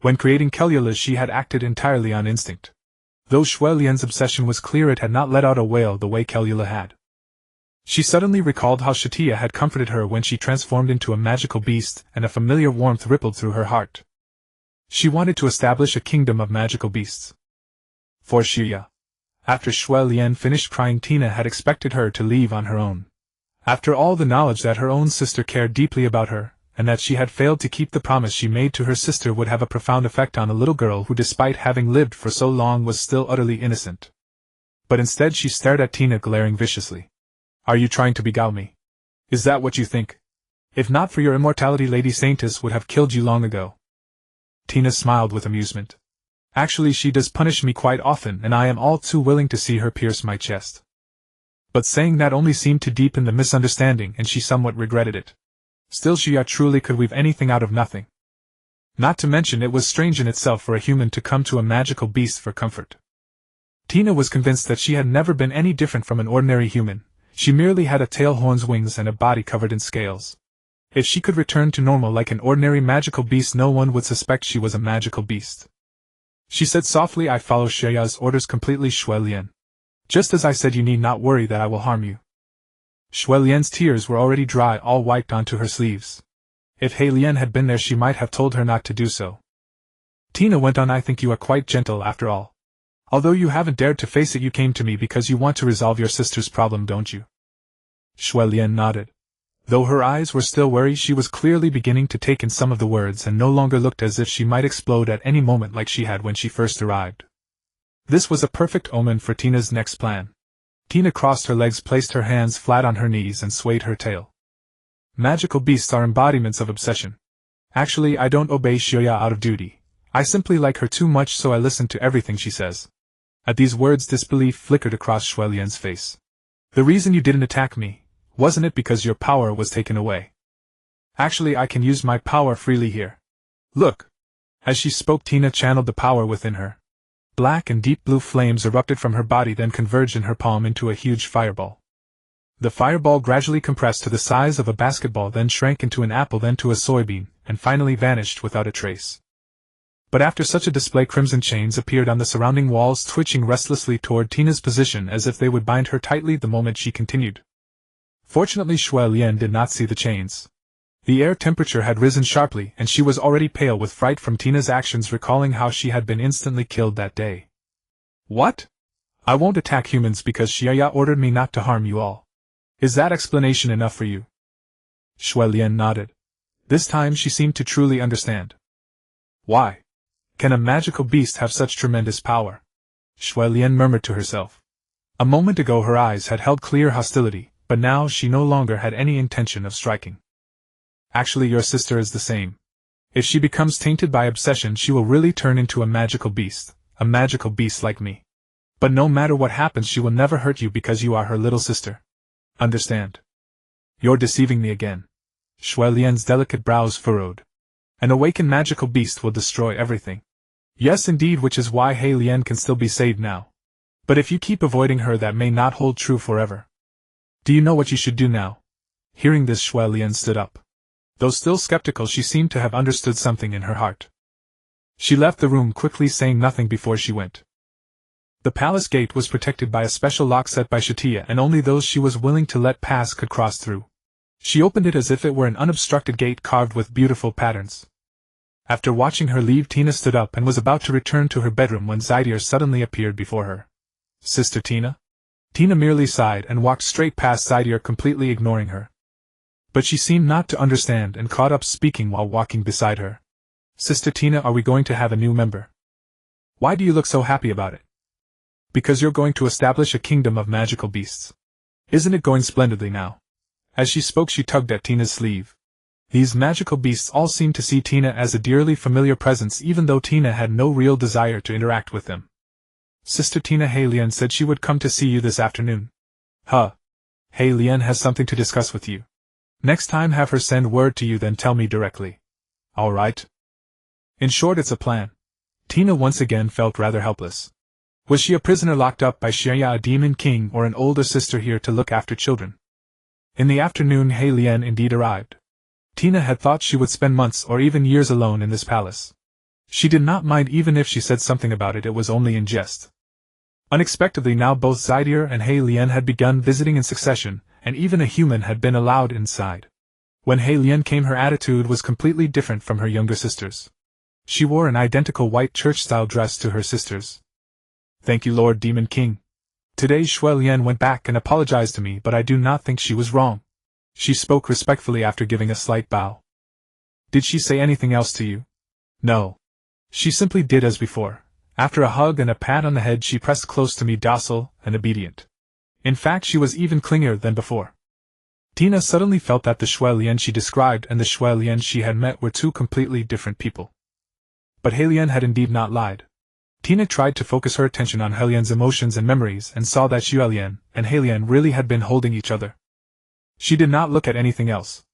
When creating Kelula, she had acted entirely on instinct. Though Shui Lian's obsession was clear, it had not let out a wail the way Kelula had. She suddenly recalled how Satya had comforted her when she transformed into a magical beast, and a familiar warmth rippled through her heart. She wanted to establish a kingdom of magical beasts. For Satya. After Shui Lian finished crying, Tina had expected her to leave on her own. After all, the knowledge that her own sister cared deeply about her, and that she had failed to keep the promise she made to her sister, would have a profound effect on a little girl who, despite having lived for so long, was still utterly innocent. But instead she stared at Tina, glaring viciously. Are you trying to beguile me? Is that what you think? If not for your immortality, Lady Saintess would have killed you long ago. Tina smiled with amusement. Actually, she does punish me quite often, and I am all too willing to see her pierce my chest. But saying that only seemed to deepen the misunderstanding, and she somewhat regretted it. Still, Satya truly could weave anything out of nothing. Not to mention, it was strange in itself for a human to come to a magical beast for comfort. Tina was convinced that she had never been any different from an ordinary human. She merely had a tail, horns, wings, and a body covered in scales. If she could return to normal like an ordinary magical beast, no one would suspect she was a magical beast. She said softly, I follow Satya's orders completely, Shui Lian. Just as I said, you need not worry that I will harm you. Shui Lian's tears were already dry, all wiped onto her sleeves. If He Lian had been there, she might have told her not to do so. Tina went on, I think you are quite gentle after all. Although you haven't dared to face it, you came to me because you want to resolve your sister's problem, don't you? Shui Lian nodded. Though her eyes were still wary, she was clearly beginning to take in some of the words and no longer looked as if she might explode at any moment like she had when she first arrived. This was a perfect omen for Tina's next plan. Tina crossed her legs, placed her hands flat on her knees, and swayed her tail. Magical beasts are embodiments of obsession. Actually, I don't obey Satya out of duty. I simply like her too much, so I listen to everything she says. At these words, disbelief flickered across Shui Lian's face. The reason you didn't attack me, wasn't it because your power was taken away? Actually, I can use my power freely here. Look! As she spoke, Tina channeled the power within her. Black and deep blue flames erupted from her body, then converged in her palm into a huge fireball. The fireball gradually compressed to the size of a basketball, then shrank into an apple, then to a soybean, and finally vanished without a trace. But after such a display, crimson chains appeared on the surrounding walls, twitching restlessly toward Tina's position as if they would bind her tightly the moment she continued. Fortunately, Shui Lian did not see the chains. The air temperature had risen sharply, and she was already pale with fright from Tina's actions, recalling how she had been instantly killed that day. What? I won't attack humans because Satya ordered me not to harm you all. Is that explanation enough for you? Shui Lian nodded. This time she seemed to truly understand. Why? Can a magical beast have such tremendous power? Shui Lian murmured to herself. A moment ago her eyes had held clear hostility, but now she no longer had any intention of striking. Actually, your sister is the same. If she becomes tainted by obsession, she will really turn into a magical beast like me. But no matter what happens, she will never hurt you because you are her little sister. Understand? You're deceiving me again. Shui Lian's delicate brows furrowed. An awakened magical beast will destroy everything. Yes, indeed, which is why He Lian can still be saved now. But if you keep avoiding her, that may not hold true forever. Do you know what you should do now? Hearing this, Shui Lian stood up. Though still skeptical, she seemed to have understood something in her heart. She left the room quickly, saying nothing before she went. The palace gate was protected by a special lock set by Satya, and only those she was willing to let pass could cross through. She opened it as if it were an unobstructed gate carved with beautiful patterns. After watching her leave, Tina stood up and was about to return to her bedroom when Yandere suddenly appeared before her. Sister Tina? Tina merely sighed and walked straight past Yandere, completely ignoring her. But she seemed not to understand and caught up speaking while walking beside her. Sister Tina, are we going to have a new member? Why do you look so happy about it? Because you're going to establish a kingdom of magical beasts. Isn't it going splendidly now? As she spoke, she tugged at Tina's sleeve. These magical beasts all seemed to see Tina as a dearly familiar presence even though Tina had no real desire to interact with them. Sister Tina Heilian said she would come to see you this afternoon. Huh. Heilian has something to discuss with you. Next time have her send word to you then tell me directly. Alright. In short, it's a plan. Tina once again felt rather helpless. Was she a prisoner locked up by Shaya, a demon king, or an older sister here to look after children? In the afternoon Heilian indeed arrived. Tina had thought she would spend months or even years alone in this palace. She did not mind even if she said something about it, it was only in jest. Unexpectedly now both Zydir and Heilian had begun visiting in succession, and even a human had been allowed inside. When Heilian came her attitude was completely different from her younger sisters. She wore an identical white church-style dress to her sisters. Thank you, Lord Demon King. Today Shui Lian went back and apologized to me, but I do not think she was wrong. She spoke respectfully after giving a slight bow. Did she say anything else to you? No. She simply did as before. After a hug and a pat on the head she pressed close to me, docile and obedient. In fact she was even clingier than before. Tina suddenly felt that the Shui Lian she described and the Shui Lian she had met were two completely different people. But Heilian had indeed not lied. Tina tried to focus her attention on Heilian's emotions and memories and saw that Shui Lian and Heilian really had been holding each other. She did not look at anything else.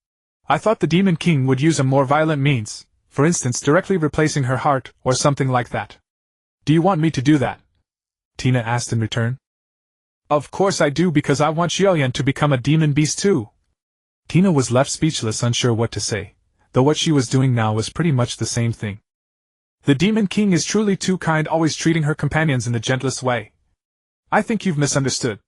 I thought the Demon King would use a more violent means, for instance directly replacing her heart or something like that. Do you want me to do that? Tina asked in return. Of course I do, because I want Shui Lian to become a demon beast too. Tina was left speechless, unsure what to say, though what she was doing now was pretty much the same thing. The Demon King is truly too kind, always treating her companions in the gentlest way. I think you've misunderstood.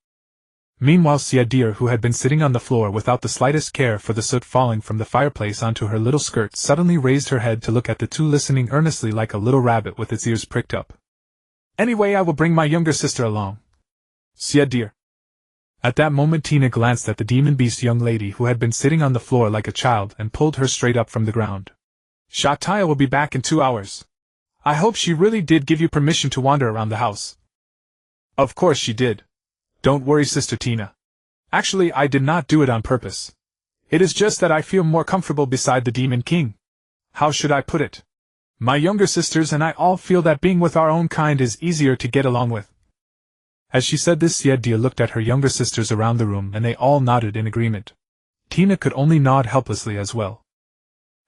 Meanwhile Zydir, who had been sitting on the floor without the slightest care for the soot falling from the fireplace onto her little skirt, suddenly raised her head to look at the two, listening earnestly like a little rabbit with its ears pricked up. Anyway, I will bring my younger sister along. Zydir. At that moment Tina glanced at the demon beast young lady who had been sitting on the floor like a child and pulled her straight up from the ground. Satya will be back in 2 hours. I hope she really did give you permission to wander around the house. Of course she did. Don't worry, Sister Tina. Actually, I did not do it on purpose. It is just that I feel more comfortable beside the Demon King. How should I put it? My younger sisters and I all feel that being with our own kind is easier to get along with. As she said this, Zydir looked at her younger sisters around the room and they all nodded in agreement. Tina could only nod helplessly as well.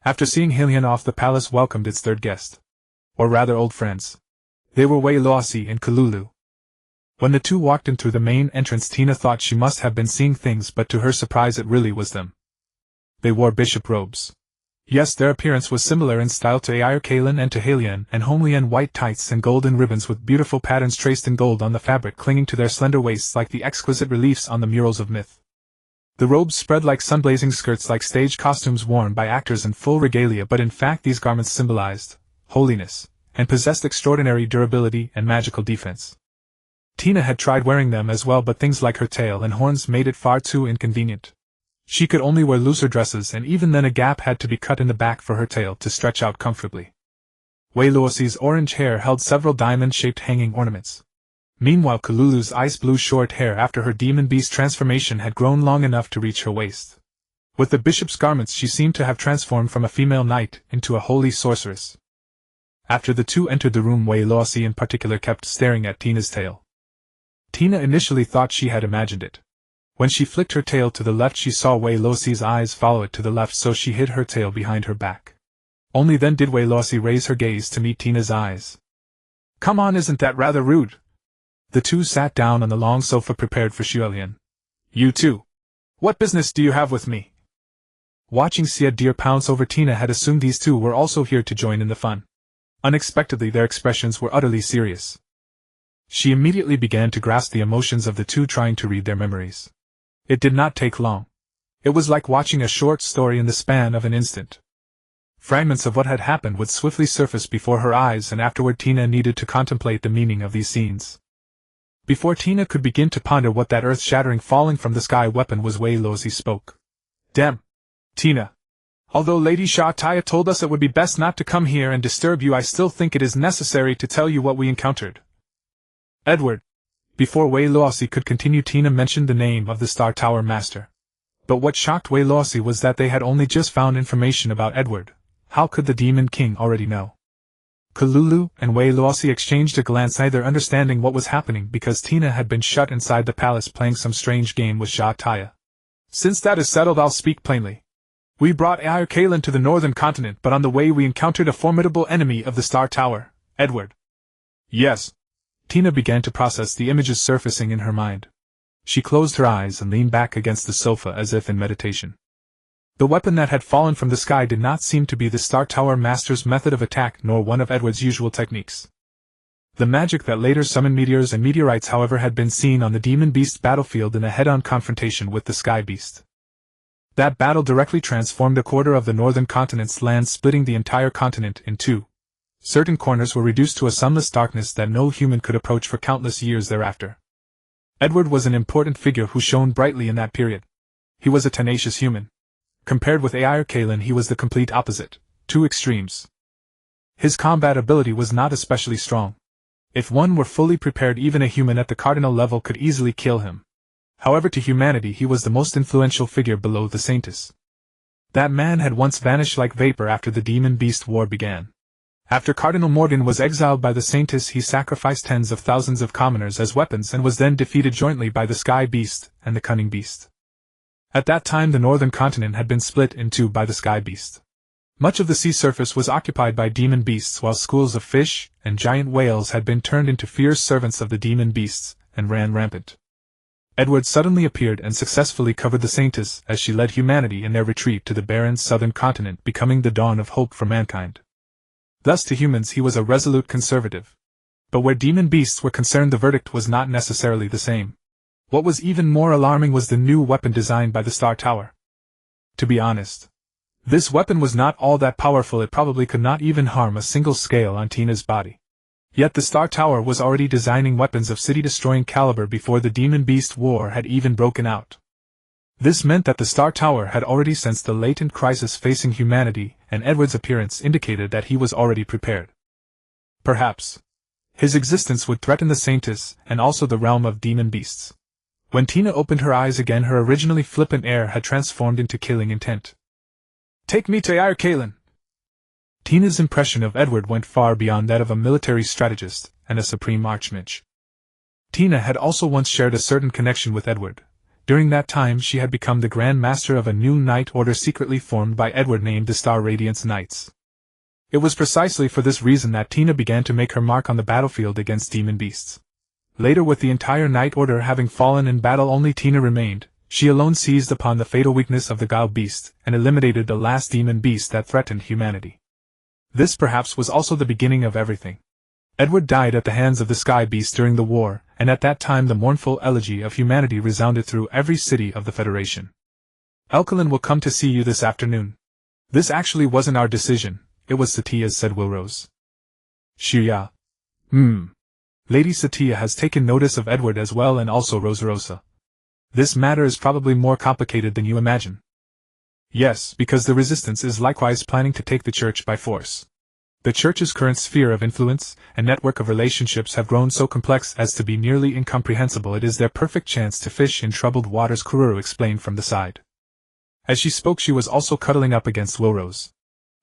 After seeing Heilian off, the palace welcomed its third guest. Or rather old friends. They were Wei Luosi and Kululu. When the two walked in through the main entrance, Tina thought she must have been seeing things, but to her surprise it really was them. They wore bishop robes. Yes, their appearance was similar in style to Air Kalin and to Heilian and Homelian, white tights and golden ribbons with beautiful patterns traced in gold on the fabric clinging to their slender waists like the exquisite reliefs on the murals of myth. The robes spread like sun-blazing skirts, like stage costumes worn by actors in full regalia, but in fact these garments symbolized holiness and possessed extraordinary durability and magical defense. Tina had tried wearing them as well, but things like her tail and horns made it far too inconvenient. She could only wear looser dresses, and even then a gap had to be cut in the back for her tail to stretch out comfortably. Wei Luosi's orange hair held several diamond-shaped hanging ornaments. Meanwhile Kululu's ice blue short hair after her demon beast transformation had grown long enough to reach her waist. With the bishop's garments she seemed to have transformed from a female knight into a holy sorceress. After the two entered the room, Wei Luosi in particular kept staring at Tina's tail. Tina initially thought she had imagined it. When she flicked her tail to the left she saw Wei Luosi's eyes follow it to the left, so she hid her tail behind her back. Only then did Wei Luosi raise her gaze to meet Tina's eyes. Come on, isn't that rather rude? The two sat down on the long sofa prepared for Shui Lian. You too. What business do you have with me? Watching Zydir pounce over Tina had assumed these two were also here to join in the fun. Unexpectedly their expressions were utterly serious. She immediately began to grasp the emotions of the two, trying to read their memories. It did not take long. It was like watching a short story in the span of an instant. Fragments of what had happened would swiftly surface before her eyes, and afterward Tina needed to contemplate the meaning of these scenes. Before Tina could begin to ponder what that earth-shattering falling from the sky weapon was, Wei Luosi spoke. Damn. Tina. Although Lady Satya told us it would be best not to come here and disturb you, I still think it is necessary to tell you what we encountered. Edward. Before Wei Luosi could continue, Tina mentioned the name of the Star Tower Master. But what shocked Wei Luosi was that they had only just found information about Edward. How could the Demon King already know? Kululu and Wei Luosi exchanged a glance, neither understanding what was happening because Tina had been shut inside the palace playing some strange game with Satya. Since that is settled, I'll speak plainly. We brought Kaelin to the northern continent, but on the way we encountered a formidable enemy of the Star Tower, Edward. Yes. Tina began to process the images surfacing in her mind. She closed her eyes and leaned back against the sofa as if in meditation. The weapon that had fallen from the sky did not seem to be the Star Tower Master's method of attack nor one of Edward's usual techniques. The magic that later summoned meteors and meteorites, however, had been seen on the Demon Beast's battlefield in a head-on confrontation with the Sky Beast. That battle directly transformed a quarter of the northern continent's land, splitting the entire continent in two. Certain corners were reduced to a sunless darkness that no human could approach for countless years thereafter. Edward was an important figure who shone brightly in that period. He was a tenacious human. Compared with Kaelin, he was the complete opposite, two extremes. His combat ability was not especially strong. If one were fully prepared, even a human at the cardinal level could easily kill him. However, to humanity he was the most influential figure below the Saintess. That man had once vanished like vapor after the Demon Beast War began. After Cardinal Morgan was exiled by the Saintess, he sacrificed tens of thousands of commoners as weapons and was then defeated jointly by the Sky Beast and the Cunning Beast. At that time the northern continent had been split in two by the Sky Beast. Much of the sea surface was occupied by demon beasts, while schools of fish and giant whales had been turned into fierce servants of the demon beasts and ran rampant. Edward suddenly appeared and successfully covered the Saintess as she led humanity in their retreat to the barren southern continent, becoming the dawn of hope for mankind. Thus to humans he was a resolute conservative. But where demon beasts were concerned, the verdict was not necessarily the same. What was even more alarming was the new weapon designed by the Star Tower. To be honest, this weapon was not all that powerful. It probably could not even harm a single scale on Tina's body. Yet the Star Tower was already designing weapons of city-destroying caliber before the Demon Beast War had even broken out. This meant that the Star Tower had already sensed the latent crisis facing humanity, and Edward's appearance indicated that he was already prepared. Perhaps his existence would threaten the Saintess and also the realm of demon beasts. When Tina opened her eyes again, her originally flippant air had transformed into killing intent. "Take me to Kaelin." Tina's impression of Edward went far beyond that of a military strategist and a supreme archmage. Tina had also once shared a certain connection with Edward. During that time she had become the Grand Master of a new Knight Order secretly formed by Edward named the Star Radiance Knights. It was precisely for this reason that Tina began to make her mark on the battlefield against demon beasts. Later, with the entire Knight Order having fallen in battle, only Tina remained. She alone seized upon the fatal weakness of the Gao Beast and eliminated the last demon beast that threatened humanity. This perhaps was also the beginning of everything. Edward died at the hands of the Sky Beast during the war, and at that time the mournful elegy of humanity resounded through every city of the Federation. "Elkalin will come to see you this afternoon." "This actually wasn't our decision, it was Satya's," said Wilrose. "Shia. Lady Satya has taken notice of Edward as well, and also Rosarosa. This matter is probably more complicated than you imagine." "Yes, because the resistance is likewise planning to take the church by force. The church's current sphere of influence and network of relationships have grown so complex as to be nearly incomprehensible. It is their perfect chance to fish in troubled waters," Kururu explained from the side. As she spoke she was also cuddling up against Wilrose.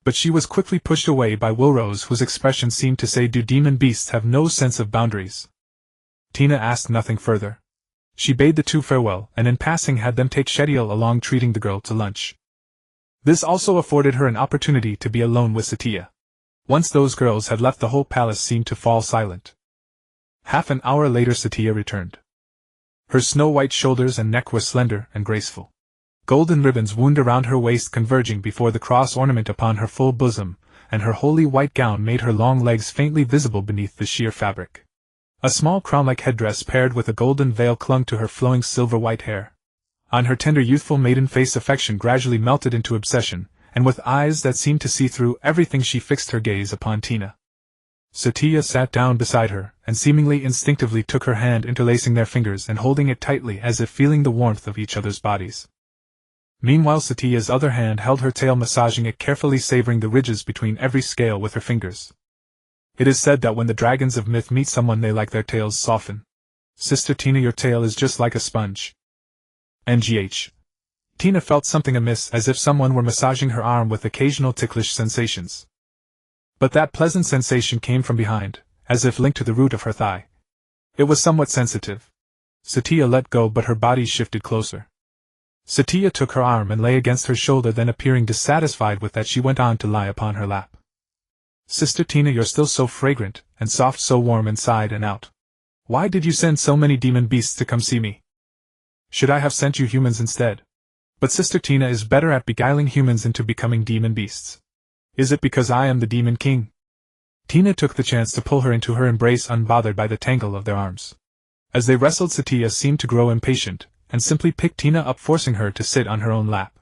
But she was quickly pushed away by Wilrose, whose expression seemed to say, "Do demon beasts have no sense of boundaries?" Tina asked nothing further. She bade the two farewell, and in passing had them take Shediel along, treating the girl to lunch. This also afforded her an opportunity to be alone with Satya. Once those girls had left, the whole palace seemed to fall silent. Half an hour later Satya returned. Her snow-white shoulders and neck were slender and graceful. Golden ribbons wound around her waist, converging before the cross ornament upon her full bosom, and her wholly white gown made her long legs faintly visible beneath the sheer fabric. A small crown-like headdress paired with a golden veil clung to her flowing silver-white hair. On her tender youthful maiden face affection gradually melted into obsession, and with eyes that seemed to see through everything she fixed her gaze upon Tina. Satya sat down beside her, and seemingly instinctively took her hand, interlacing their fingers and holding it tightly as if feeling the warmth of each other's bodies. Meanwhile Satya's other hand held her tail, massaging it carefully, savoring the ridges between every scale with her fingers. It is said that when the dragons of myth meet someone they like their tails soften. "Sister Tina, your tail is just like a sponge." "NGH. Tina felt something amiss, as if someone were massaging her arm with occasional ticklish sensations. But that pleasant sensation came from behind, as if linked to the root of her thigh. It was somewhat sensitive. Satya let go, but her body shifted closer. Satya took her arm and lay against her shoulder, then appearing dissatisfied with that she went on to lie upon her lap. Sister Tina, you're still so fragrant, and soft, so warm inside and out. Why did you send so many demon beasts to come see me? Should I have sent you humans instead? But Sister Tina is better at beguiling humans into becoming demon beasts. Is it because I am the Demon King? Tina took the chance to pull her into her embrace, unbothered by the tangle of their arms. As they wrestled, Satya seemed to grow impatient, and simply picked Tina up, forcing her to sit on her own lap.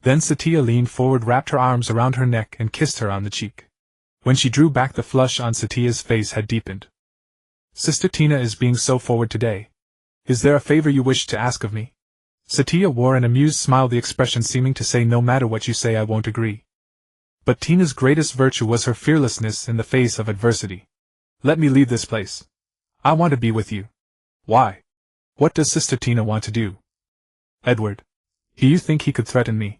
Then Satya leaned forward, wrapped her arms around her neck, and kissed her on the cheek. When she drew back, the flush on Satya's face had deepened. Sister Tina is being so forward today. Is there a favor you wish to ask of me? Satya wore an amused smile, the expression seeming to say, no matter what you say, I won't agree. But Tina's greatest virtue was her fearlessness in the face of adversity. Let me leave this place. I want to be with you. Why? What does Sister Tina want to do? Edward. Do you think he could threaten me?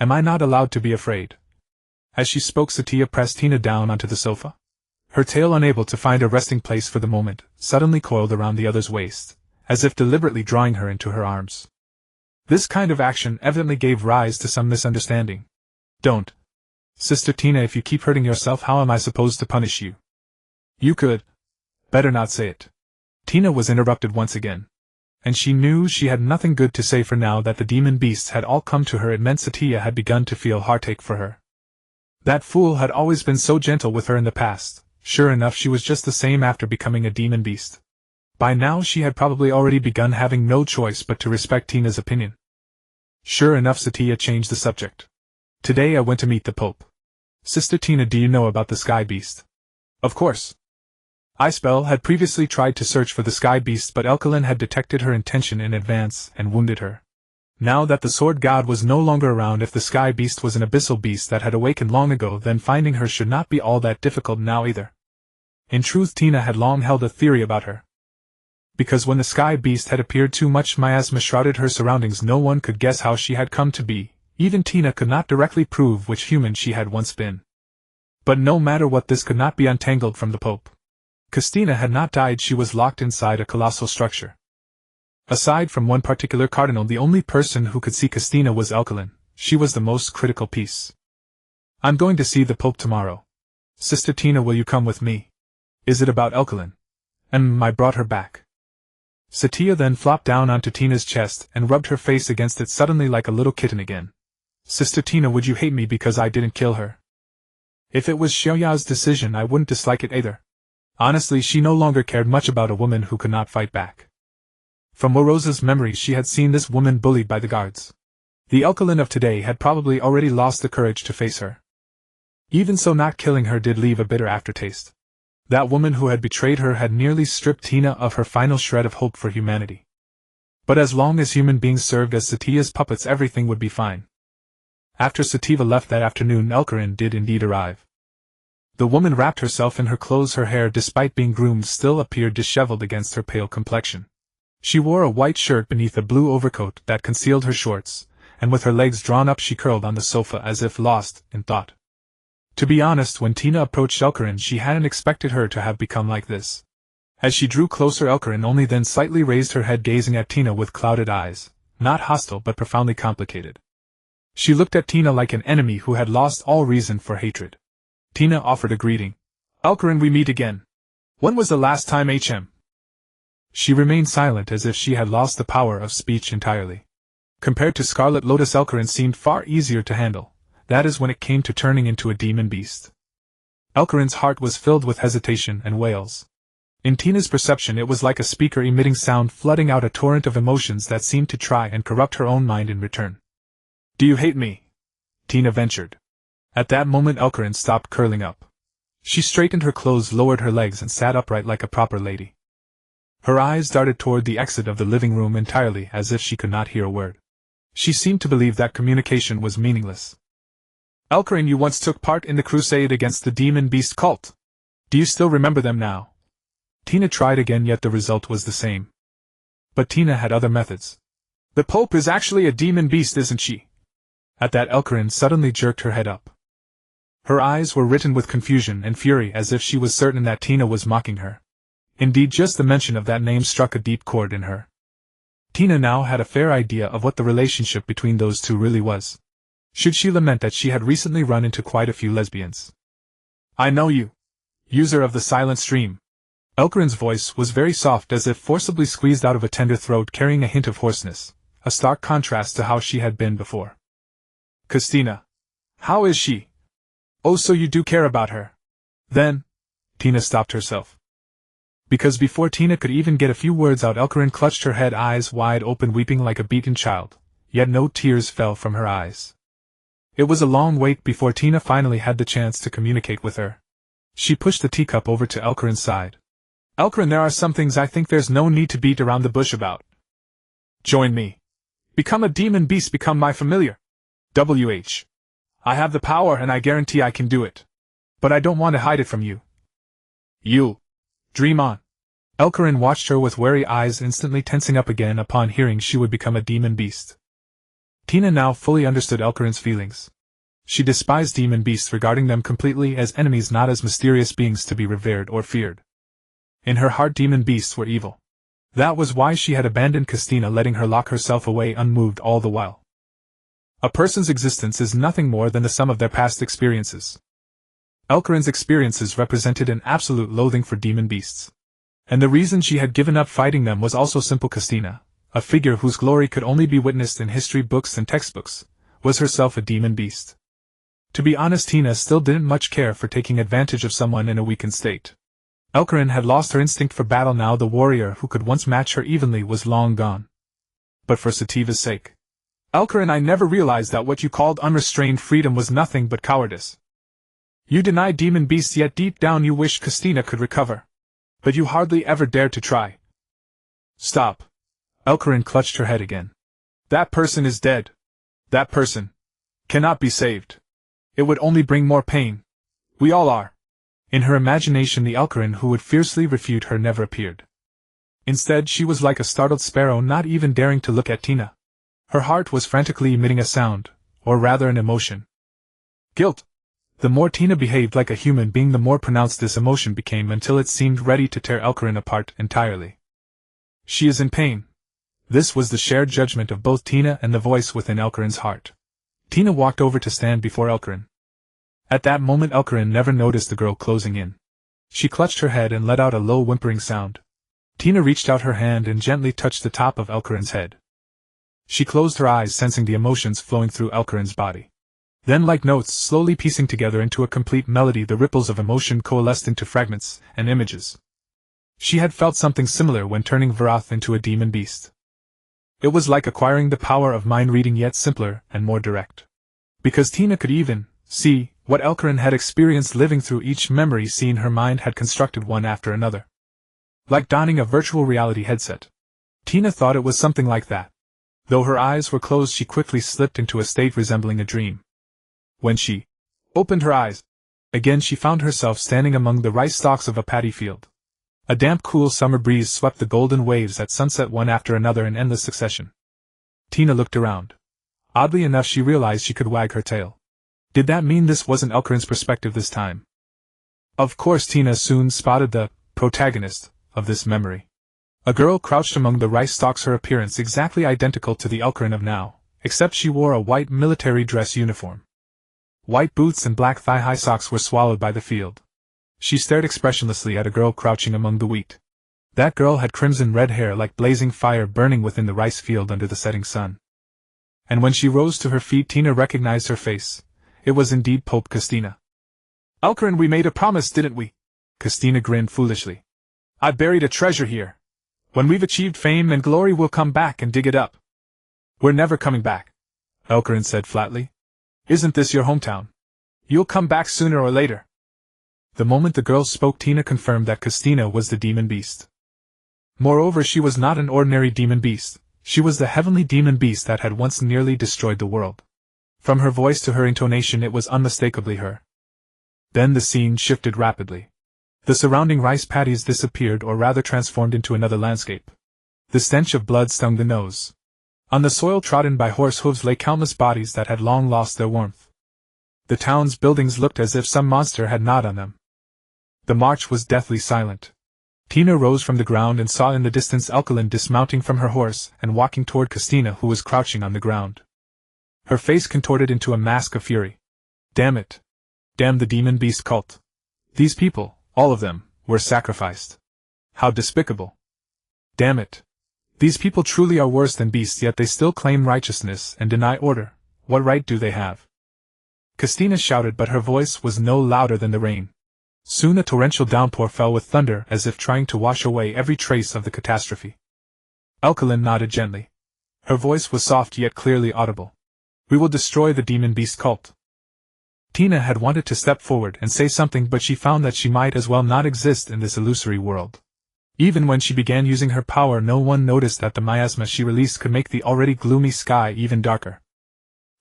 Am I not allowed to be afraid? As she spoke, Satya pressed Tina down onto the sofa. Her tail, unable to find a resting place for the moment, suddenly coiled around the other's waist, as if deliberately drawing her into her arms. This kind of action evidently gave rise to some misunderstanding. Don't. Sister Tina, if you keep hurting yourself, how am I supposed to punish you? You could. Better not say it. Tina was interrupted once again. And she knew she had nothing good to say, for now that the demon beasts had all come to her, it meant Satya had begun to feel heartache for her. That fool had always been so gentle with her in the past. Sure enough, she was just the same after becoming a demon beast. By now she had probably already begun having no choice but to respect Tina's opinion. Sure enough, Satya changed the subject. Today I went to meet the Pope. Sister Tina, do you know about the Sky Beast? Of course. Ispel had previously tried to search for the Sky Beast, but Elkalin had detected her intention in advance and wounded her. Now that the Sword God was no longer around, if the Sky Beast was an abyssal beast that had awakened long ago, then finding her should not be all that difficult now either. In truth, Tina had long held a theory about her. Because when the Sky Beast had appeared, too much miasma shrouded her surroundings. No one could guess how she had come to be. Even Tina could not directly prove which human she had once been. But no matter what, this could not be untangled from the Pope. Christina had not died, she was locked inside a colossal structure. Aside from one particular cardinal, the only person who could see Christina was Elkalin. She was the most critical piece. I'm going to see the Pope tomorrow. Sister Tina, will you come with me? Is it about Elkalin? I brought her back. Satya then flopped down onto Tina's chest and rubbed her face against it, suddenly like a little kitten again. Sister Tina, would you hate me because I didn't kill her? If it was Xiaoyao's decision, I wouldn't dislike it either. Honestly, she no longer cared much about a woman who could not fight back. From Moroza's memory, she had seen this woman bullied by the guards. The Elkalin of today had probably already lost the courage to face her. Even so, not killing her did leave a bitter aftertaste. That woman who had betrayed her had nearly stripped Tina of her final shred of hope for humanity. But as long as human beings served as Satya's puppets, everything would be fine. After Sativa left that afternoon, Elkarin did indeed arrive. The woman wrapped herself in her clothes. Her hair, despite being groomed, still appeared disheveled against her pale complexion. She wore a white shirt beneath a blue overcoat that concealed her shorts, and with her legs drawn up she curled on the sofa as if lost in thought. To be honest, when Tina approached Elkarin, she hadn't expected her to have become like this. As she drew closer, Elkarin only then slightly raised her head, gazing at Tina with clouded eyes, not hostile but profoundly complicated. She looked at Tina like an enemy who had lost all reason for hatred. Tina offered a greeting. Elkarin, we meet again. When was the last time HM? She remained silent, as if she had lost the power of speech entirely. Compared to Scarlet Lotus, Elkarin seemed far easier to handle, that is when it came to turning into a demon beast. Elkarin's heart was filled with hesitation and wails. In Tina's perception, it was like a speaker emitting sound, flooding out a torrent of emotions that seemed to try and corrupt her own mind in return. Do you hate me? Tina ventured. At that moment, Elkarin stopped curling up. She straightened her clothes, lowered her legs, and sat upright like a proper lady. Her eyes darted toward the exit of the living room entirely, as if she could not hear a word. She seemed to believe that communication was meaningless. Elkarin, you once took part in the crusade against the demon beast cult. Do you still remember them now? Tina tried again, yet the result was the same. But Tina had other methods. The Pope is actually a demon beast, isn't she? At that Elkarin suddenly jerked her head up. Her eyes were written with confusion and fury as if she was certain that Tina was mocking her. Indeed, just the mention of that name struck a deep chord in her. Tina now had a fair idea of what the relationship between those two really was. Should she lament that she had recently run into quite a few lesbians? I know you. User of the silent stream. Elkarin's voice was very soft, as if forcibly squeezed out of a tender throat, carrying a hint of hoarseness, a stark contrast to how she had been before. Christina. How is she? Oh, so you do care about her. Then. Tina stopped herself. Because before Tina could even get a few words out, Elkarin clutched her head, eyes wide open, weeping like a beaten child, yet no tears fell from her eyes. It was a long wait before Tina finally had the chance to communicate with her. She pushed the teacup over to Elkarin's side. Elkarin, there are some things I think there's no need to beat around the bush about. Join me. Become a demon beast, become my familiar. WH. I have the power and I guarantee I can do it. But I don't want to hide it from you. You. Dream on. Elkarin watched her with wary eyes, instantly tensing up again upon hearing she would become a demon beast. Tina now fully understood Elkarin's feelings. She despised demon beasts, regarding them completely as enemies, not as mysterious beings to be revered or feared. In her heart, demon beasts were evil. That was why she had abandoned Christina, letting her lock herself away unmoved all the while. A person's existence is nothing more than the sum of their past experiences. Elkarin's experiences represented an absolute loathing for demon beasts. And the reason she had given up fighting them was also simple. Christina, a figure whose glory could only be witnessed in history books and textbooks, was herself a demon beast. To be honest, Tina still didn't much care for taking advantage of someone in a weakened state. Elkarin had lost her instinct for battle now. The warrior who could once match her evenly was long gone. But for Satya's sake. Elkarin, I never realized that what you called unrestrained freedom was nothing but cowardice. You deny demon beasts, yet deep down you wish Christina could recover. But you hardly ever dared to try. Stop. Elkarin clutched her head again. That person is dead. That person cannot be saved. It would only bring more pain. We all are. In her imagination, the Elkarin who would fiercely refute her never appeared. Instead, she was like a startled sparrow, not even daring to look at Tina. Her heart was frantically emitting a sound, or rather an emotion. Guilt. The more Tina behaved like a human being, the more pronounced this emotion became, until it seemed ready to tear Elkarin apart entirely. She is in pain. This was the shared judgment of both Tina and the voice within Elkarin's heart. Tina walked over to stand before Elkarin. At that moment, Elkarin never noticed the girl closing in. She clutched her head and let out a low whimpering sound. Tina reached out her hand and gently touched the top of Elkarin's head. She closed her eyes, sensing the emotions flowing through Elkarin's body. Then, like notes slowly piecing together into a complete melody, the ripples of emotion coalesced into fragments and images. She had felt something similar when turning Varath into a demon beast. It was like acquiring the power of mind reading, yet simpler and more direct. Because Tina could even see what Elkarin had experienced, living through each memory scene her mind had constructed one after another. Like donning a virtual reality headset. Tina thought it was something like that. Though her eyes were closed, she quickly slipped into a state resembling a dream. When she opened her eyes again, she found herself standing among the rice stalks of a paddy field. A damp, cool summer breeze swept the golden waves at sunset, one after another in endless succession. Tina looked around. Oddly enough, she realized she could wag her tail. Did that mean this wasn't Elkarin's perspective this time? Of course, Tina soon spotted the protagonist of this memory. A girl crouched among the rice stalks, her appearance exactly identical to the Elkarin of now, except she wore a white military dress uniform. White boots and black thigh-high socks were swallowed by the field. She stared expressionlessly at a girl crouching among the wheat. That girl had crimson-red hair like blazing fire burning within the rice field under the setting sun. And when she rose to her feet, Tina recognized her face. It was indeed Pope Christina. Elkarin, we made a promise, didn't we? Christina grinned foolishly. I buried a treasure here. When we've achieved fame and glory, we'll come back and dig it up. We're never coming back, Elkarin said flatly. Isn't this your hometown? You'll come back sooner or later. The moment the girl spoke, Tina confirmed that Christina was the demon beast. Moreover, she was not an ordinary demon beast. She was the heavenly demon beast that had once nearly destroyed the world. From her voice to her intonation, it was unmistakably her. Then the scene shifted rapidly. The surrounding rice paddies disappeared, or rather transformed into another landscape. The stench of blood stung the nose. On the soil trodden by horse hooves lay countless bodies that had long lost their warmth. The town's buildings looked as if some monster had gnawed on them. The march was deathly silent. Tina rose from the ground and saw in the distance Alkaline dismounting from her horse and walking toward Christina, who was crouching on the ground. Her face contorted into a mask of fury. Damn it! Damn the demon beast cult! These people, all of them, were sacrificed. How despicable! Damn it! These people truly are worse than beasts, yet they still claim righteousness and deny order. What right do they have? Christina shouted, but her voice was no louder than the rain. Soon a torrential downpour fell with thunder, as if trying to wash away every trace of the catastrophe. Alkaline nodded gently. Her voice was soft yet clearly audible. We will destroy the demon beast cult. Tina had wanted to step forward and say something, but she found that she might as well not exist in this illusory world. Even when she began using her power, no one noticed that the miasma she released could make the already gloomy sky even darker.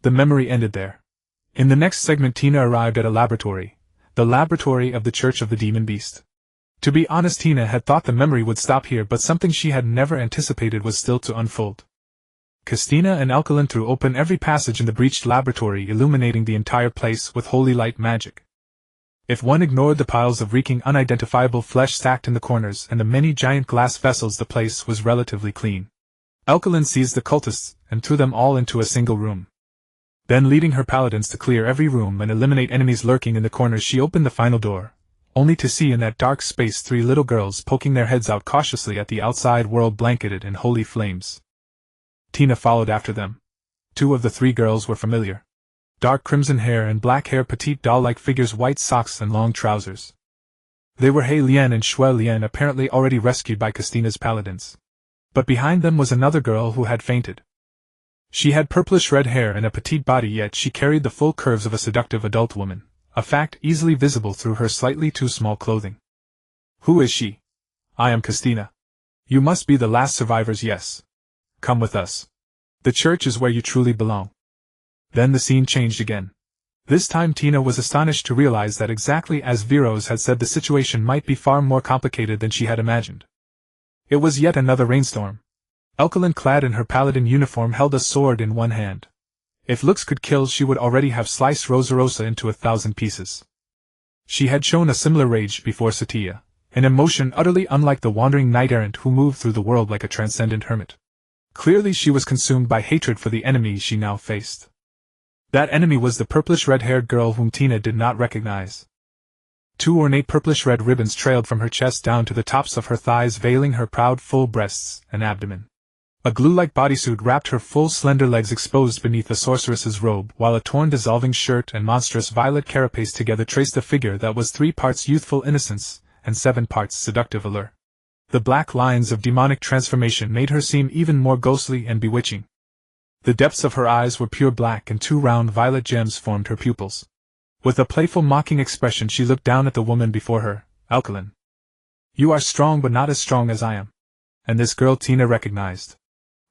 The memory ended there. In the next segment, Tina arrived at a laboratory. The laboratory of the Church of the Demon Beast. To be honest, Tina had thought the memory would stop here, but something she had never anticipated was still to unfold. Christina and Alkaline threw open every passage in the breached laboratory, illuminating the entire place with holy light magic. If one ignored the piles of reeking, unidentifiable flesh stacked in the corners and the many giant glass vessels, the place was relatively clean. Alkaline seized the cultists and threw them all into a single room. Then, leading her paladins to clear every room and eliminate enemies lurking in the corners, she opened the final door, only to see in that dark space 3 little girls poking their heads out cautiously at the outside world blanketed in holy flames. Tina followed after them. 2 of the 3 girls were familiar. Dark crimson hair and black hair, petite doll-like figures, white socks and long trousers. They were He Lian and Shui Lian, apparently already rescued by Christina's paladins. But behind them was another girl who had fainted. She had purplish red hair and a petite body, yet she carried the full curves of a seductive adult woman, a fact easily visible through her slightly too small clothing. Who is she? I am Christina. You must be the last survivors, yes. Come with us. The church is where you truly belong. Then the scene changed again. This time Tina was astonished to realize that, exactly as Viros had said, the situation might be far more complicated than she had imagined. It was yet another rainstorm. Alkaline, clad in her paladin uniform, held a sword in one hand. If looks could kill, she would already have sliced Rosa into 1,000 pieces. She had shown a similar rage before Satya, an emotion utterly unlike the wandering knight-errant who moved through the world like a transcendent hermit. Clearly she was consumed by hatred for the enemy she now faced. That enemy was the purplish red-haired girl whom Tina did not recognize. 2 ornate purplish-red ribbons trailed from her chest down to the tops of her thighs, veiling her proud full breasts and abdomen. A glue-like bodysuit wrapped her full slender legs exposed beneath the sorceress's robe, while a torn dissolving shirt and monstrous violet carapace together traced a figure that was 3 parts youthful innocence and 7 parts seductive allure. The black lines of demonic transformation made her seem even more ghostly and bewitching. The depths of her eyes were pure black, and 2 round violet gems formed her pupils. With a playful, mocking expression she looked down at the woman before her. Alkaline. You are strong, but not as strong as I am. And this girl Tina recognized.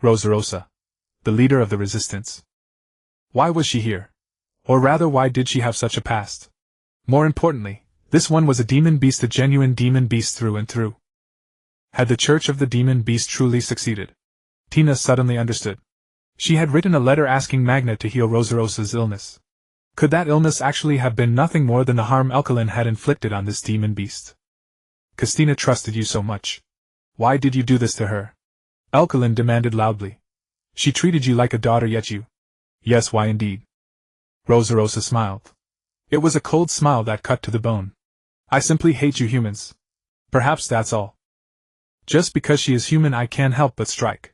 Rosa, the leader of the resistance. Why was she here? Or rather, why did she have such a past? More importantly, this one was a demon beast, a genuine demon beast through and through. Had the Church of the Demon Beast truly succeeded? Tina suddenly understood. She had written a letter asking Magna to heal Rosa's illness. Could that illness actually have been nothing more than the harm Alkaline had inflicted on this demon beast? Christina trusted you so much. Why did you do this to her? Alkaline demanded loudly. She treated you like a daughter, yet you... Yes, why indeed? Rosa smiled. It was a cold smile that cut to the bone. I simply hate you humans. Perhaps that's all. Just because she is human, I can't help but strike.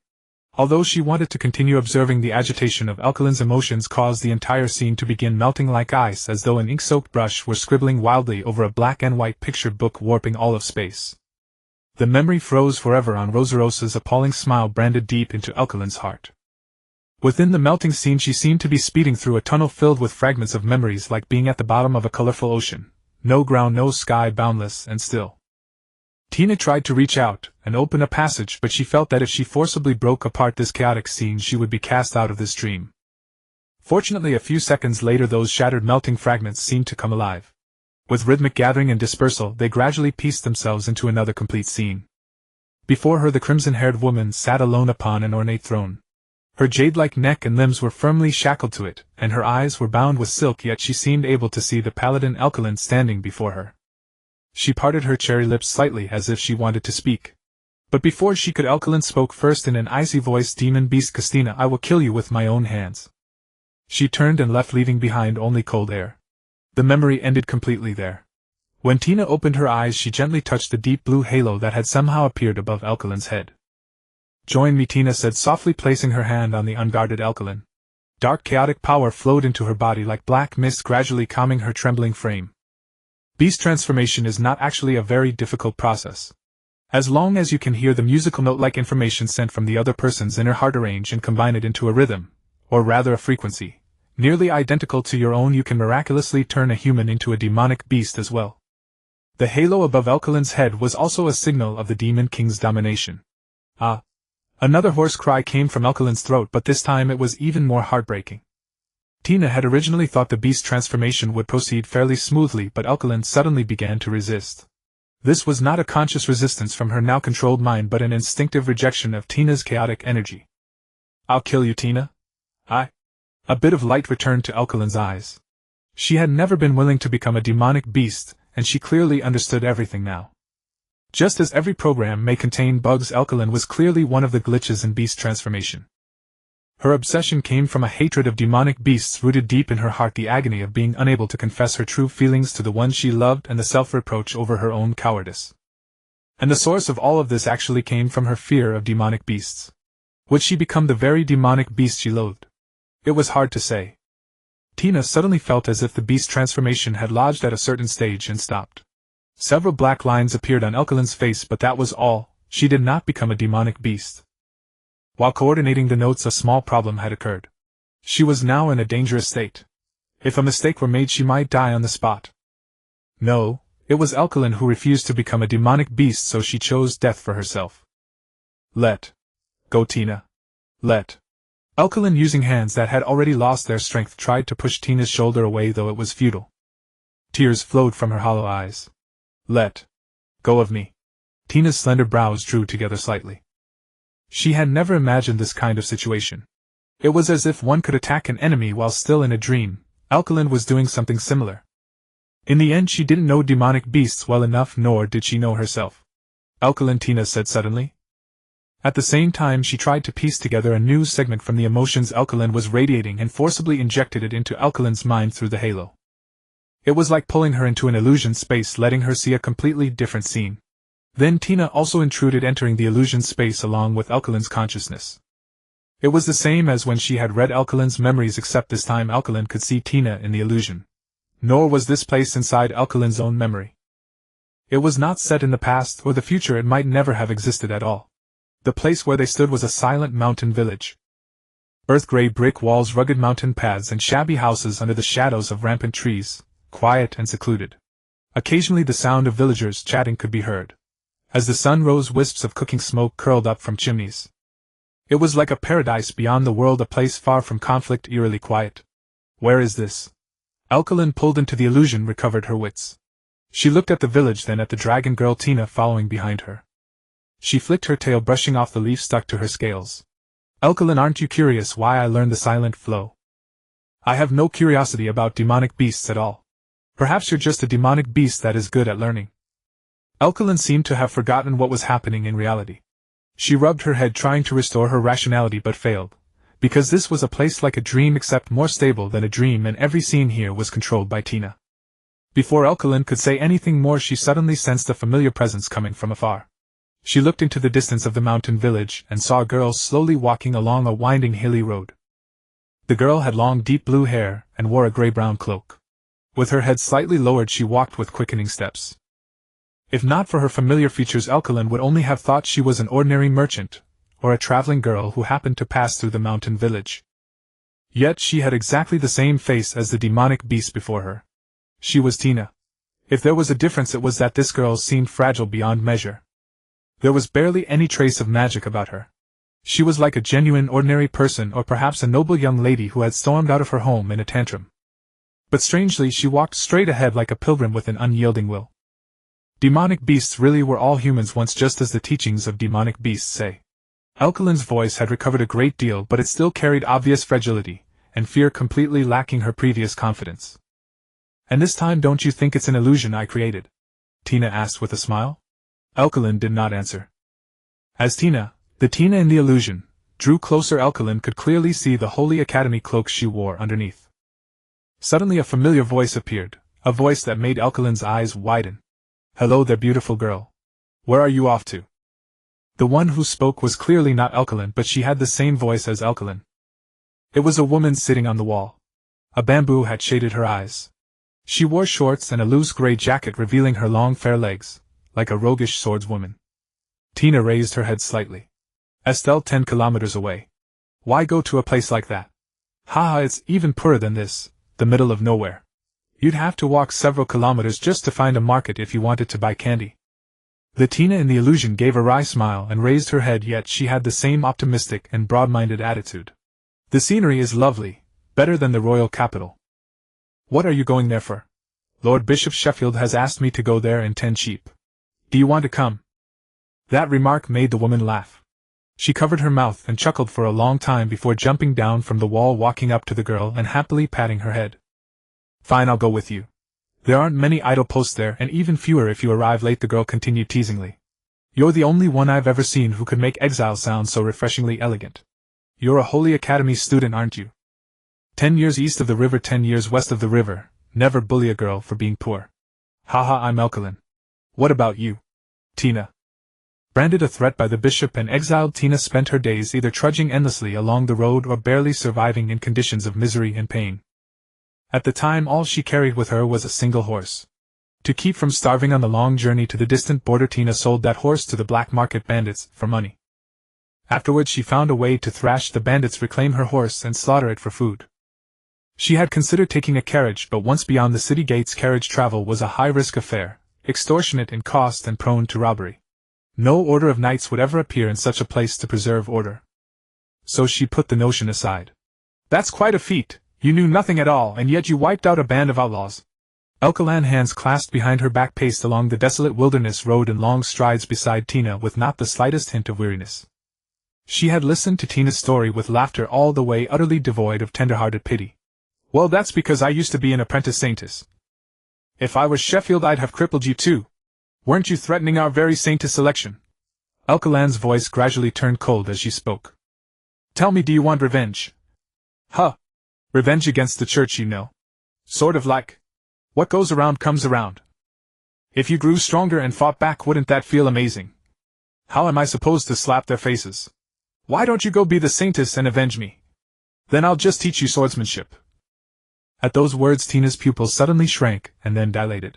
Although she wanted to continue observing, the agitation of Alkaline's emotions caused the entire scene to begin melting like ice, as though an ink-soaked brush were scribbling wildly over a black and white picture book, warping all of space. The memory froze forever on Rosa's appalling smile, branded deep into Alkaline's heart. Within the melting scene she seemed to be speeding through a tunnel filled with fragments of memories, like being at the bottom of a colorful ocean. No ground, no sky, boundless and still. Tina tried to reach out and open a passage, but she felt that if she forcibly broke apart this chaotic scene, she would be cast out of this dream. Fortunately, a few seconds later, those shattered, melting fragments seemed to come alive. With rhythmic gathering and dispersal, they gradually pieced themselves into another complete scene. Before her, the crimson-haired woman sat alone upon an ornate throne. Her jade-like neck and limbs were firmly shackled to it, and her eyes were bound with silk, yet she seemed able to see the paladin Alkaline standing before her. She parted her cherry lips slightly as if she wanted to speak. But before she could, Alkaline spoke first in an icy voice. Demon beast Castina, I will kill you with my own hands. She turned and left, leaving behind only cold air. The memory ended completely there. When Tina opened her eyes, she gently touched the deep blue halo that had somehow appeared above Alkaline's head. Join me, Tina said softly, placing her hand on the unguarded Alkaline. Dark chaotic power flowed into her body like black mist, gradually calming her trembling frame. Beast transformation is not actually a very difficult process. As long as you can hear the musical note-like information sent from the other person's inner heart, arrange and combine it into a rhythm, or rather a frequency, nearly identical to your own, you can miraculously turn a human into a demonic beast as well. The halo above Alkaline's head was also a signal of the Demon King's domination. Ah! Another hoarse cry came from Alkaline's throat, but this time it was even more heartbreaking. Tina had originally thought the beast transformation would proceed fairly smoothly, but Alkaline suddenly began to resist. This was not a conscious resistance from her now controlled mind, but an instinctive rejection of Tina's chaotic energy. I'll kill you, Tina. A bit of light returned to Alkaline's eyes. She had never been willing to become a demonic beast, and she clearly understood everything now. Just as every program may contain bugs, Alkaline was clearly one of the glitches in beast transformation. Her obsession came from a hatred of demonic beasts rooted deep in her heart, the agony of being unable to confess her true feelings to the one she loved, and the self-reproach over her own cowardice. And the source of all of this actually came from her fear of demonic beasts. Would she become the very demonic beast she loathed? It was hard to say. Tina suddenly felt as if the beast transformation had lodged at a certain stage and stopped. Several black lines appeared on Alkaline's face, but that was all. She did not become a demonic beast. While coordinating the notes, a small problem had occurred. She was now in a dangerous state. If a mistake were made, she might die on the spot. No, it was Alkaline who refused to become a demonic beast, so she chose death for herself. Let go, Tina. Let. Alkaline, using hands that had already lost their strength, tried to push Tina's shoulder away, though it was futile. Tears flowed from her hollow eyes. Let go of me. Tina's slender brows drew together slightly. She had never imagined this kind of situation. It was as if one could attack an enemy while still in a dream. Alkaline was doing something similar. In the end, she didn't know demonic beasts well enough, nor did she know herself. Alkaline, Tina said suddenly. At the same time, she tried to piece together a new segment from the emotions Alkaline was radiating and forcibly injected it into Alkaline's mind through the halo. It was like pulling her into an illusion space, letting her see a completely different scene. Then Tina also intruded, entering the illusion space along with Alkaline's consciousness. It was the same as when she had read Alkaline's memories, except this time Alkaline could see Tina in the illusion. Nor was this place inside Alkaline's own memory. It was not set in the past or the future, it might never have existed at all. The place where they stood was a silent mountain village. Earth-gray brick walls, rugged mountain paths, and shabby houses under the shadows of rampant trees, quiet and secluded. Occasionally the sound of villagers chatting could be heard. As the sun rose, wisps of cooking smoke curled up from chimneys. It was like a paradise beyond the world, a place far from conflict, eerily quiet. Where is this? Alkaline, pulled into the illusion, recovered her wits. She looked at the village, then at the dragon girl Tina following behind her. She flicked her tail, brushing off the leaf stuck to her scales. Alkaline, aren't you curious why I learned the silent flow? I have no curiosity about demonic beasts at all. Perhaps you're just a demonic beast that is good at learning. Alkaline seemed to have forgotten what was happening in reality. She rubbed her head, trying to restore her rationality, but failed. Because this was a place like a dream, except more stable than a dream, and every scene here was controlled by Tina. Before Alkaline could say anything more, she suddenly sensed a familiar presence coming from afar. She looked into the distance of the mountain village and saw a girl slowly walking along a winding hilly road. The girl had long, deep blue hair and wore a gray-brown cloak. With her head slightly lowered, she walked with quickening steps. If not for her familiar features, Alkaline would only have thought she was an ordinary merchant, or a traveling girl who happened to pass through the mountain village. Yet she had exactly the same face as the demonic beast before her. She was Tina. If there was a difference, it was that this girl seemed fragile beyond measure. There was barely any trace of magic about her. She was like a genuine ordinary person, or perhaps a noble young lady who had stormed out of her home in a tantrum. But strangely, she walked straight ahead like a pilgrim with an unyielding will. Demonic beasts really were all humans once, just as the teachings of demonic beasts say. Elkalin's voice had recovered a great deal, but it still carried obvious fragility, and fear completely lacking her previous confidence. And this time don't you think it's an illusion I created? Tina asked with a smile. Elkalin did not answer. As Tina, the Tina in the illusion, drew closer, Elkalin could clearly see the Holy Academy cloak she wore underneath. Suddenly a familiar voice appeared, a voice that made Elkalin's eyes widen. Hello there, beautiful girl. Where are you off to? The one who spoke was clearly not Elkalin, but she had the same voice as Elkalin. It was a woman sitting on the wall. A bamboo had shaded her eyes. She wore shorts and a loose gray jacket revealing her long fair legs, like a roguish swordswoman. Tina raised her head slightly. Estelle, 10 kilometers away. Why go to a place like that? Haha, it's even poorer than this, the middle of nowhere. You'd have to walk several kilometers just to find a market if you wanted to buy candy. The Tina in the illusion gave a wry smile and raised her head, yet she had the same optimistic and broad-minded attitude. The scenery is lovely, better than the royal capital. What are you going there for? Lord Bishop Sheffield has asked me to go there and tend sheep. Do you want to come? That remark made the woman laugh. She covered her mouth and chuckled for a long time before jumping down from the wall, walking up to the girl and happily patting her head. Fine, I'll go with you. There aren't many idle posts there, and even fewer if you arrive late, the girl continued teasingly. You're the only one I've ever seen who could make exile sound so refreshingly elegant. You're a Holy Academy student, aren't you? 10 years east of the river, 10 years west of the river. Never bully a girl for being poor. Haha, I'm Elkalin. What about you? Tina. Branded a threat by the bishop and exiled, Tina spent her days either trudging endlessly along the road or barely surviving in conditions of misery and pain. At the time, all she carried with her was a single horse. To keep from starving on the long journey to the distant border, Tina sold that horse to the black market bandits for money. Afterwards, she found a way to thrash the bandits, reclaim her horse, and slaughter it for food. She had considered taking a carriage, but once beyond the city gates, carriage travel was a high-risk affair, extortionate in cost and prone to robbery. No order of knights would ever appear in such a place to preserve order. So she put the notion aside. That's quite a feat. You knew nothing at all, and yet you wiped out a band of outlaws. Elkalin, hands clasped behind her back, paced along the desolate wilderness road in long strides beside Tina with not the slightest hint of weariness. She had listened to Tina's story with laughter all the way, utterly devoid of tender-hearted pity. Well, that's because I used to be an apprentice saintess. If I was Sheffield, I'd have crippled you too. Weren't you threatening our very saintess selection? Elkalin's voice gradually turned cold as she spoke. Tell me, do you want revenge? Huh. Revenge against the church, you know. Sort of like, what goes around comes around. If you grew stronger and fought back, wouldn't that feel amazing? How am I supposed to slap their faces? Why don't you go be the saintess and avenge me? Then I'll just teach you swordsmanship. At those words, Tina's pupils suddenly shrank and then dilated.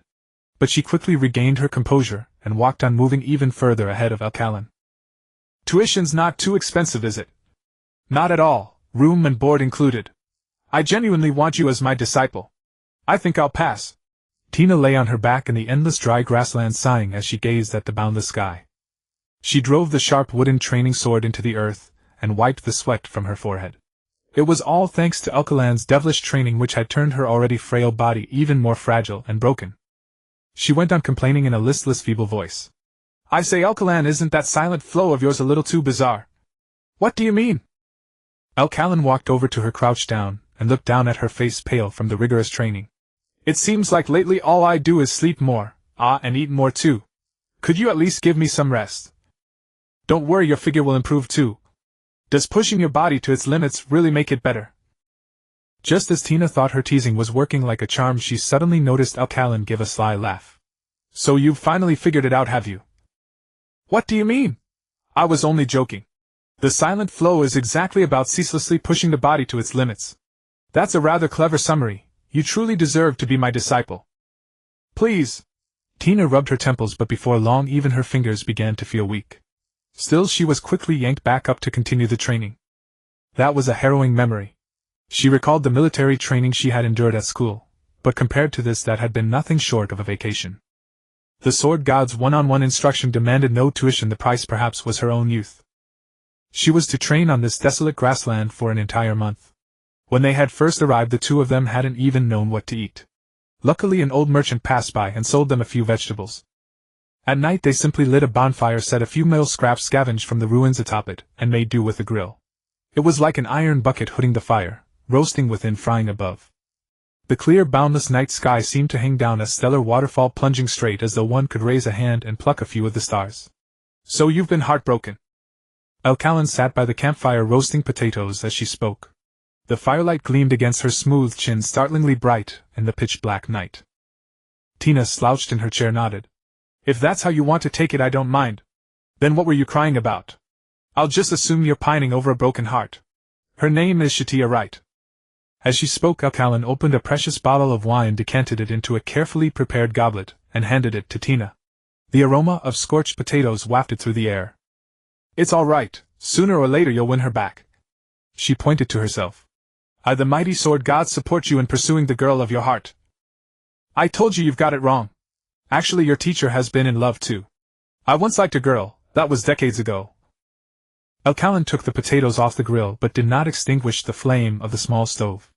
But she quickly regained her composure and walked on, moving even further ahead of Elkalin. Tuition's not too expensive, is it? Not at all, room and board included. I genuinely want you as my disciple. I think I'll pass. Tina lay on her back in the endless dry grassland, sighing as she gazed at the boundless sky. She drove the sharp wooden training sword into the earth and wiped the sweat from her forehead. It was all thanks to Elkalin's devilish training, which had turned her already frail body even more fragile and broken. She went on, complaining in a listless, feeble voice. I say, Elkalin, isn't that silent flow of yours a little too bizarre? What do you mean? Elkalin walked over to her, crouched down, and looked down at her face, pale from the rigorous training. It seems like lately all I do is sleep more, and eat more too. Could you at least give me some rest? Don't worry, your figure will improve too. Does pushing your body to its limits really make it better? Just as Tina thought her teasing was working like a charm, she suddenly noticed Elkalin give a sly laugh. So you've finally figured it out, have you? What do you mean? I was only joking. The silent flow is exactly about ceaselessly pushing the body to its limits. That's a rather clever summary. You truly deserve to be my disciple. Please. Tina rubbed her temples, but before long even her fingers began to feel weak. Still, she was quickly yanked back up to continue the training. That was a harrowing memory. She recalled the military training she had endured at school, but compared to this, that had been nothing short of a vacation. The sword god's one-on-one instruction demanded no tuition. The price perhaps was her own youth. She was to train on this desolate grassland for an entire month. When they had first arrived, the two of them hadn't even known what to eat. Luckily, an old merchant passed by and sold them a few vegetables. At night they simply lit a bonfire, set a few metal scraps scavenged from the ruins atop it, and made do with the grill. It was like an iron bucket hooding the fire, roasting within, frying above. The clear, boundless night sky seemed to hang down a stellar waterfall, plunging straight as though one could raise a hand and pluck a few of the stars. "So you've been heartbroken." Alcalin sat by the campfire roasting potatoes as she spoke. The firelight gleamed against her smooth chin, startlingly bright in the pitch-black night. Tina, slouched in her chair, nodded. "If that's how you want to take it, I don't mind. Then what were you crying about? I'll just assume you're pining over a broken heart. Her name is Satya, right?" As she spoke, Alcalin opened a precious bottle of wine, decanted it into a carefully prepared goblet, and handed it to Tina. The aroma of scorched potatoes wafted through the air. "It's all right, sooner or later you'll win her back." She pointed to herself. "I, the mighty sword god, support you in pursuing the girl of your heart." "I told you you've got it wrong. Actually, your teacher has been in love too. I once liked a girl, that was decades ago." Alcalin took the potatoes off the grill but did not extinguish the flame of the small stove.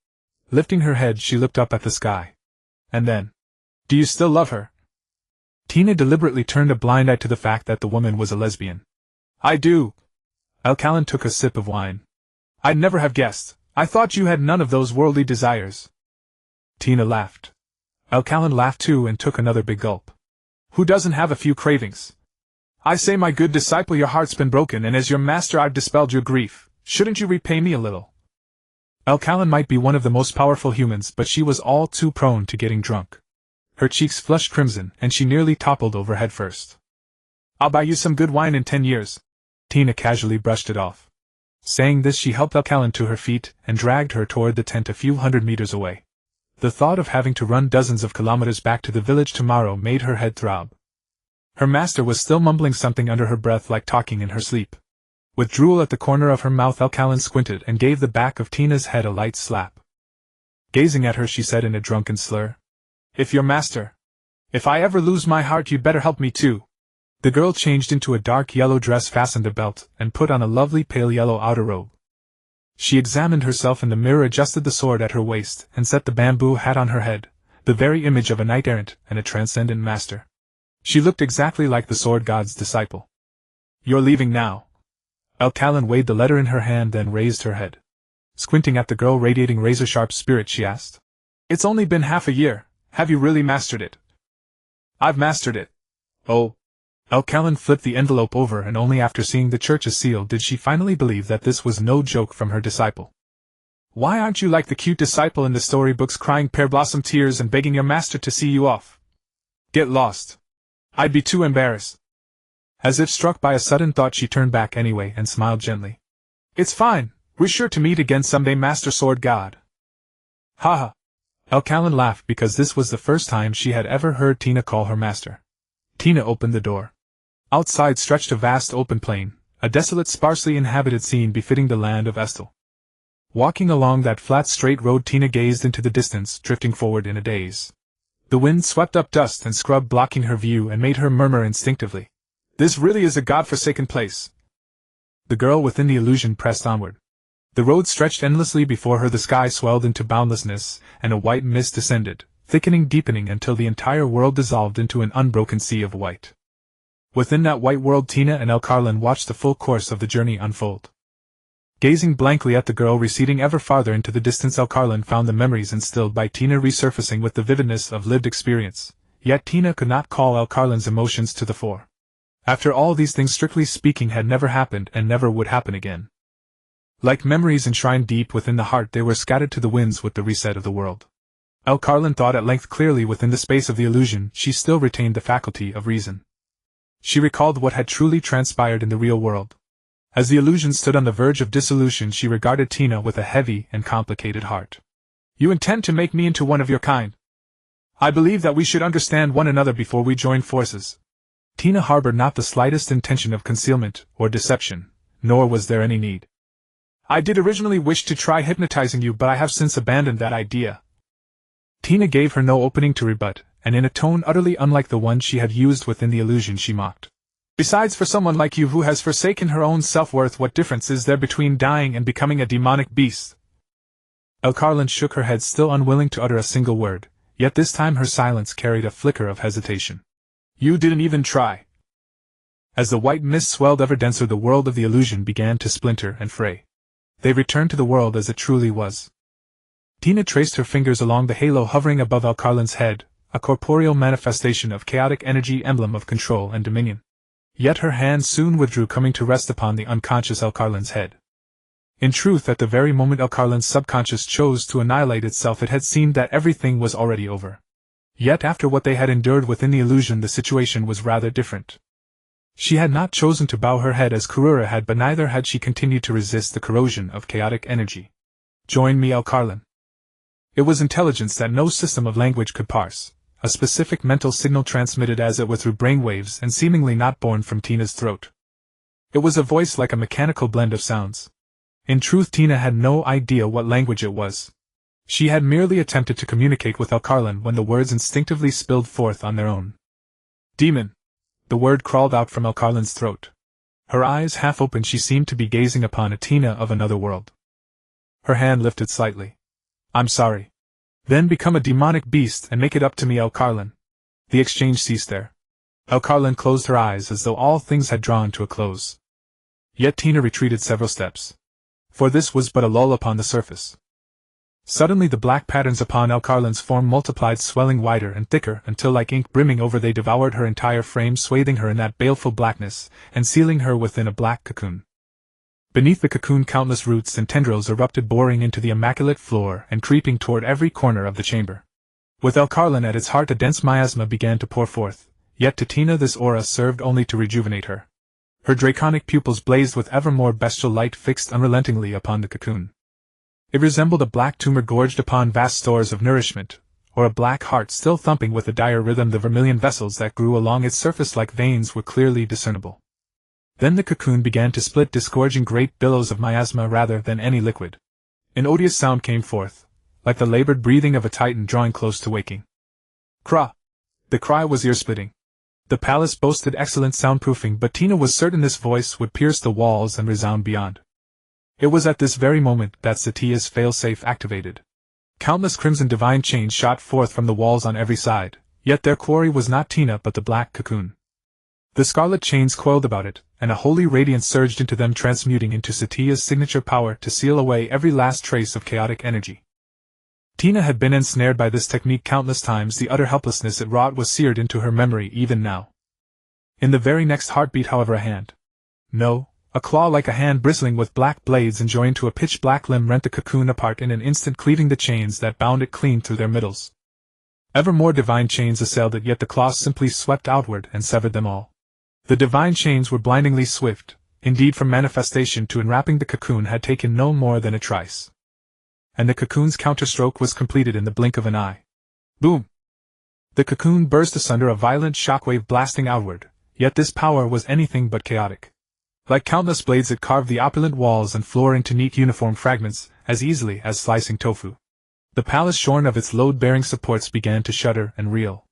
Lifting her head, she looked up at the sky. And then, "Do you still love her?" Tina deliberately turned a blind eye to the fact that the woman was a lesbian. "I do." Alcalin took a sip of wine. "I'd never have guessed. I thought you had none of those worldly desires." Tina laughed. Alcalin laughed too and took another big gulp. "Who doesn't have a few cravings? I say, my good disciple, your heart's been broken, and as your master I've dispelled your grief. Shouldn't you repay me a little?" Alcalin might be one of the most powerful humans, but she was all too prone to getting drunk. Her cheeks flushed crimson, and she nearly toppled over head first. "I'll buy you some good wine in 10 years. Tina casually brushed it off. Saying this, she helped Alcalin to her feet and dragged her toward the tent a few hundred meters away. The thought of having to run dozens of kilometers back to the village tomorrow made her head throb. Her master was still mumbling something under her breath, like talking in her sleep. With drool at the corner of her mouth, Alcalin squinted and gave the back of Tina's head a light slap. Gazing at her, she said in a drunken slur, "If I ever lose my heart, you'd better help me too." The girl changed into a dark yellow dress, fastened a belt, and put on a lovely pale yellow outer robe. She examined herself in the mirror, adjusted the sword at her waist, and set the bamboo hat on her head, the very image of a knight-errant and a transcendent master. She looked exactly like the sword god's disciple. "You're leaving now?" Alcalin weighed the letter in her hand, then raised her head. Squinting at the girl radiating razor-sharp spirit, she asked, "It's only been half a year. Have you really mastered it?" "I've mastered it." "Oh." Alcalin flipped the envelope over, and only after seeing the church's seal did she finally believe that this was no joke from her disciple. "Why aren't you like the cute disciple in the storybooks, crying pear blossom tears and begging your master to see you off? Get lost. I'd be too embarrassed." As if struck by a sudden thought, she turned back anyway and smiled gently. "It's fine. We're sure to meet again someday, Master Sword God." "Ha ha." Alcalin laughed because this was the first time she had ever heard Tina call her master. Tina opened the door. Outside stretched a vast open plain, a desolate, sparsely inhabited scene befitting the land of Estel. Walking along that flat, straight road, Tina gazed into the distance, drifting forward in a daze. The wind swept up dust and scrub, blocking her view, and made her murmur instinctively, "This really is a god-forsaken place." The girl within the illusion pressed onward. The road stretched endlessly before her, the sky swelled into boundlessness, and a white mist descended, thickening, deepening, until the entire world dissolved into an unbroken sea of white. Within that white world, Tina and Alcalin watched the full course of the journey unfold. Gazing blankly at the girl receding ever farther into the distance, Alcalin found the memories instilled by Tina resurfacing with the vividness of lived experience, yet Tina could not call Alcalin's emotions to the fore. After all, these things, strictly speaking, had never happened and never would happen again. Like memories enshrined deep within the heart, they were scattered to the winds with the reset of the world. Alcalin thought at length clearly. Within the space of the illusion, she still retained the faculty of reason. She recalled what had truly transpired in the real world. As the illusion stood on the verge of dissolution, she regarded Tina with a heavy and complicated heart. "You intend to make me into one of your kind? I believe that we should understand one another before we join forces." Tina harbored not the slightest intention of concealment or deception, nor was there any need. "I did originally wish to try hypnotizing you, but I have since abandoned that idea." Tina gave her no opening to rebut, and in a tone utterly unlike the one she had used within the illusion, she mocked, "Besides, for someone like you who has forsaken her own self-worth, what difference is there between dying and becoming a demonic beast?" Alcalin shook her head, still unwilling to utter a single word, yet this time her silence carried a flicker of hesitation. You didn't even try. As the white mist swelled ever denser, the world of the illusion began to splinter and fray. They returned to the world as it truly was. Tina traced her fingers along the halo hovering above Alcarlin's head, a corporeal manifestation of chaotic energy, emblem of control and dominion. Yet her hand soon withdrew, coming to rest upon the unconscious Alcarlin's head. In truth, at the very moment Alcarlin's subconscious chose to annihilate itself, it had seemed that everything was already over. Yet after what they had endured within the illusion, the situation was rather different. She had not chosen to bow her head as Karura had, but neither had she continued to resist the corrosion of chaotic energy. Join me, Alcarlin. It was intelligence that no system of language could parse, a specific mental signal transmitted as it were through brainwaves and seemingly not born from Tina's throat. It was a voice like a mechanical blend of sounds. In truth, Tina had no idea what language it was. She had merely attempted to communicate with Alcarlin when the words instinctively spilled forth on their own. Demon! The word crawled out from Alcarlin's throat. Her eyes half open, she seemed to be gazing upon a Tina of another world. Her hand lifted slightly. I'm sorry. Then become a demonic beast and make it up to me, Alcarlin. The exchange ceased there. Alcarlin closed her eyes as though all things had drawn to a close. Yet Tina retreated several steps. For this was but a lull upon the surface. Suddenly the black patterns upon Alcarlin's form multiplied, swelling wider and thicker until like ink brimming over they devoured her entire frame, swathing her in that baleful blackness and sealing her within a black cocoon. Beneath the cocoon countless roots and tendrils erupted, boring into the immaculate floor and creeping toward every corner of the chamber. With Alcarlin at its heart, a dense miasma began to pour forth, yet to Tina this aura served only to rejuvenate her. Her draconic pupils blazed with ever more bestial light, fixed unrelentingly upon the cocoon. It resembled a black tumor gorged upon vast stores of nourishment, or a black heart still thumping with a dire rhythm. The vermilion vessels that grew along its surface like veins were clearly discernible. Then the cocoon began to split, disgorging great billows of miasma rather than any liquid. An odious sound came forth, like the labored breathing of a titan drawing close to waking. Cra! The cry was ear-splitting. The palace boasted excellent soundproofing, but Tina was certain this voice would pierce the walls and resound beyond. It was at this very moment that Satya's failsafe activated. Countless crimson divine chains shot forth from the walls on every side, yet their quarry was not Tina but the black cocoon. The scarlet chains coiled about it, and a holy radiance surged into them, transmuting into Satya's signature power to seal away every last trace of chaotic energy. Tina had been ensnared by this technique countless times. The utter helplessness it wrought was seared into her memory even now. In the very next heartbeat, however, a hand. No, a claw like a hand bristling with black blades and joined to a pitch-black limb rent the cocoon apart in an instant, cleaving the chains that bound it clean through their middles. Ever more divine chains assailed it, yet the claw simply swept outward and severed them all. The divine chains were blindingly swift, indeed from manifestation to enwrapping the cocoon had taken no more than a trice. And the cocoon's counterstroke was completed in the blink of an eye. Boom! The cocoon burst asunder, a violent shockwave blasting outward, yet this power was anything but chaotic. Like countless blades it carved the opulent walls and floor into neat uniform fragments, as easily as slicing tofu. The palace, shorn of its load-bearing supports, began to shudder and reel.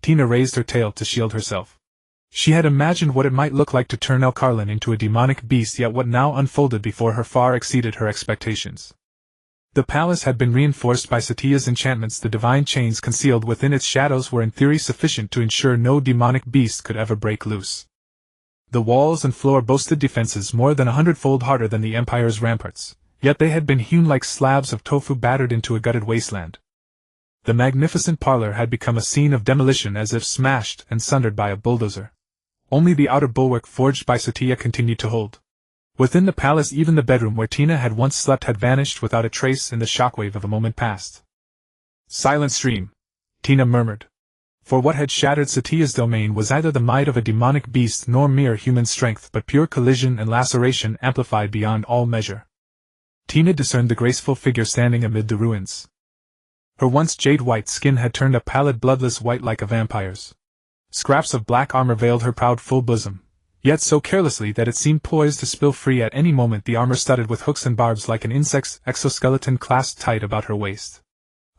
Tina raised her tail to shield herself. She had imagined what it might look like to turn Alcarlin into a demonic beast, yet what now unfolded before her far exceeded her expectations. The palace had been reinforced by Satya's enchantments. The divine chains concealed within its shadows were in theory sufficient to ensure no demonic beast could ever break loose. The walls and floor boasted defenses more than 100-fold harder than the Empire's ramparts, yet they had been hewn like slabs of tofu battered into a gutted wasteland. The magnificent parlor had become a scene of demolition, as if smashed and sundered by a bulldozer. Only the outer bulwark forged by Satya continued to hold. Within the palace, even the bedroom where Tina had once slept had vanished without a trace in the shockwave of a moment past. Silent stream, Tina murmured. For what had shattered Satya's domain was neither the might of a demonic beast nor mere human strength, but pure collision and laceration amplified beyond all measure. Tina discerned the graceful figure standing amid the ruins. Her once jade-white skin had turned a pallid bloodless white like a vampire's. Scraps of black armor veiled her proud full bosom, yet so carelessly that it seemed poised to spill free at any moment, the armor studded with hooks and barbs like an insect's exoskeleton clasped tight about her waist.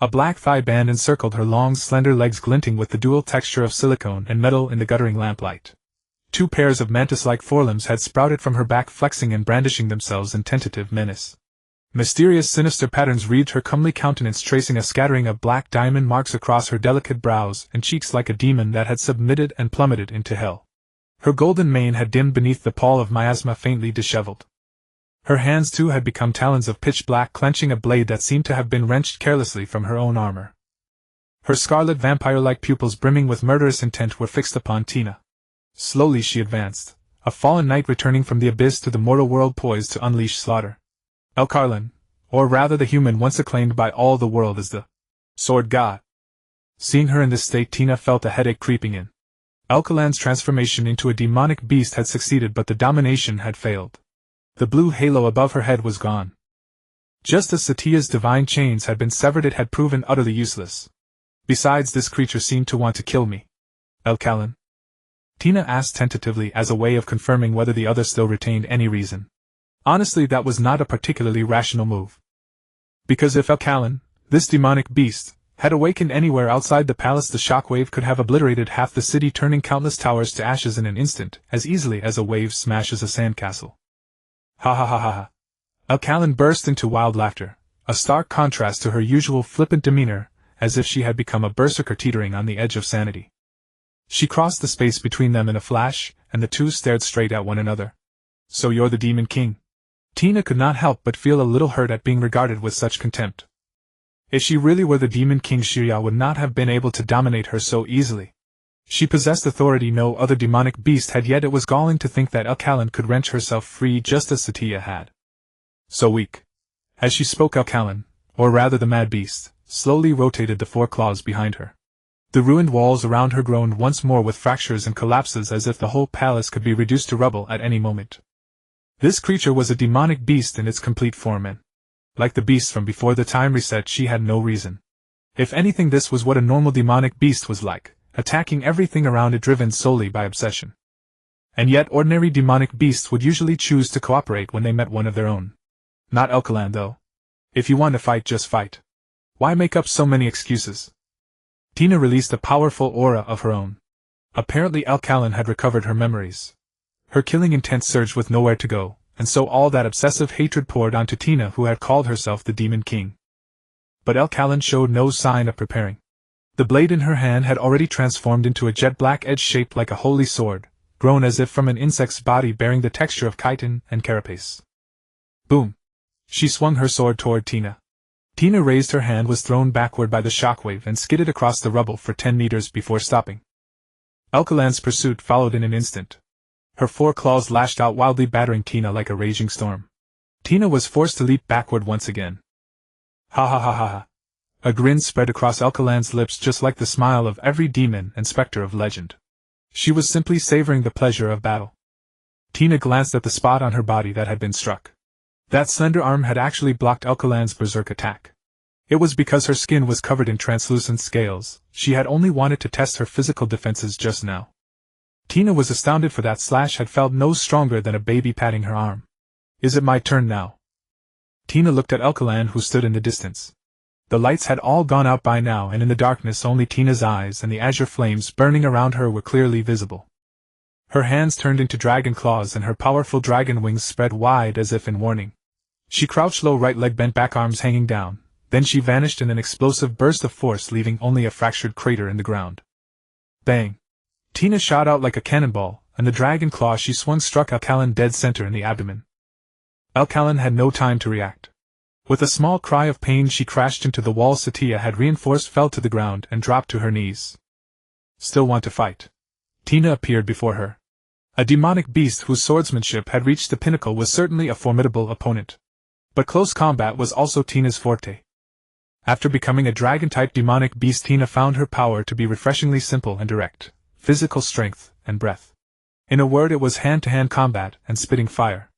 A black thigh band encircled her long slender legs, glinting with the dual texture of silicone and metal in the guttering lamplight. 2 pairs of mantis-like forelimbs had sprouted from her back, flexing and brandishing themselves in tentative menace. Mysterious sinister patterns wreathed her comely countenance, tracing a scattering of black diamond marks across her delicate brows and cheeks like a demon that had submitted and plummeted into hell. Her golden mane had dimmed beneath the pall of miasma, faintly disheveled. Her hands too had become talons of pitch black, clenching a blade that seemed to have been wrenched carelessly from her own armor. Her scarlet vampire-like pupils brimming with murderous intent were fixed upon Tina. Slowly she advanced, a fallen knight returning from the abyss to the mortal world, poised to unleash slaughter. Elcarlan, or rather the human once acclaimed by all the world as the Sword God. Seeing her in this state, Tina felt a headache creeping in. Elcarlan's transformation into a demonic beast had succeeded, but the domination had failed. The blue halo above her head was gone. Just as Satya's divine chains had been severed, it had proven utterly useless. Besides, this creature seemed to want to kill me. Elcarlan? Tina asked tentatively, as a way of confirming whether the other still retained any reason. Honestly, that was not a particularly rational move. Because if Elcarlan, this demonic beast, had awakened anywhere outside the palace, the shockwave could have obliterated half the city, turning countless towers to ashes in an instant, as easily as a wave smashes a sandcastle. Ha ha ha ha ha. Elcarlan burst into wild laughter, a stark contrast to her usual flippant demeanor, as if she had become a berserker teetering on the edge of sanity. She crossed the space between them in a flash, and the two stared straight at one another. So you're the Demon King? Tina could not help but feel a little hurt at being regarded with such contempt. If she really were the Demon King, Shirya would not have been able to dominate her so easily. She possessed authority no other demonic beast had, yet it was galling to think that Elcarlan could wrench herself free just as Satya had. So weak. As she spoke, Elcarlan, or rather the mad beast, slowly rotated the four claws behind her. The ruined walls around her groaned once more with fractures and collapses, as if the whole palace could be reduced to rubble at any moment. This creature was a demonic beast in its complete form, and, like the beasts from before the time reset, she had no reason. If anything, this was what a normal demonic beast was like, attacking everything around it, driven solely by obsession. And yet ordinary demonic beasts would usually choose to cooperate when they met one of their own. Not Elcarlan, though. If you want to fight, just fight. Why make up so many excuses? Tina released a powerful aura of her own. Apparently Elcarlan had recovered her memories. Her killing intent surged with nowhere to go, and so all that obsessive hatred poured onto Tina, who had called herself the Demon King. But Elcarlan showed no sign of preparing. The blade in her hand had already transformed into a jet-black edge shaped like a holy sword, grown as if from an insect's body, bearing the texture of chitin and carapace. Boom! She swung her sword toward Tina. Tina raised her hand, was thrown backward by the shockwave, and skidded across the rubble for 10 meters before stopping. Elcarlan's pursuit followed in an instant. Her four claws lashed out wildly, battering Tina like a raging storm. Tina was forced to leap backward once again. Ha ha ha ha ha. A grin spread across Elcarlan's lips, just like the smile of every demon and specter of legend. She was simply savoring the pleasure of battle. Tina glanced at the spot on her body that had been struck. That slender arm had actually blocked Elcarlan's berserk attack. It was because her skin was covered in translucent scales. She had only wanted to test her physical defenses just now. Tina was astounded, for that slash had felt no stronger than a baby patting her arm. Is it my turn now? Tina looked at Elcarlan, who stood in the distance. The lights had all gone out by now, and in the darkness only Tina's eyes and the azure flames burning around her were clearly visible. Her hands turned into dragon claws, and her powerful dragon wings spread wide as if in warning. She crouched low, right leg bent back, arms hanging down. Then she vanished in an explosive burst of force, leaving only a fractured crater in the ground. Bang! Tina shot out like a cannonball, and the dragon claw she swung struck Elcarlan dead center in the abdomen. Elcarlan had no time to react. With a small cry of pain, she crashed into the wall Satya had reinforced, fell to the ground, and dropped to her knees. Still want to fight? Tina appeared before her. A demonic beast whose swordsmanship had reached the pinnacle was certainly a formidable opponent. But close combat was also Tina's forte. After becoming a dragon-type demonic beast, Tina found her power to be refreshingly simple and direct. Physical strength and breath. In a word, it was hand-to-hand combat and spitting fire.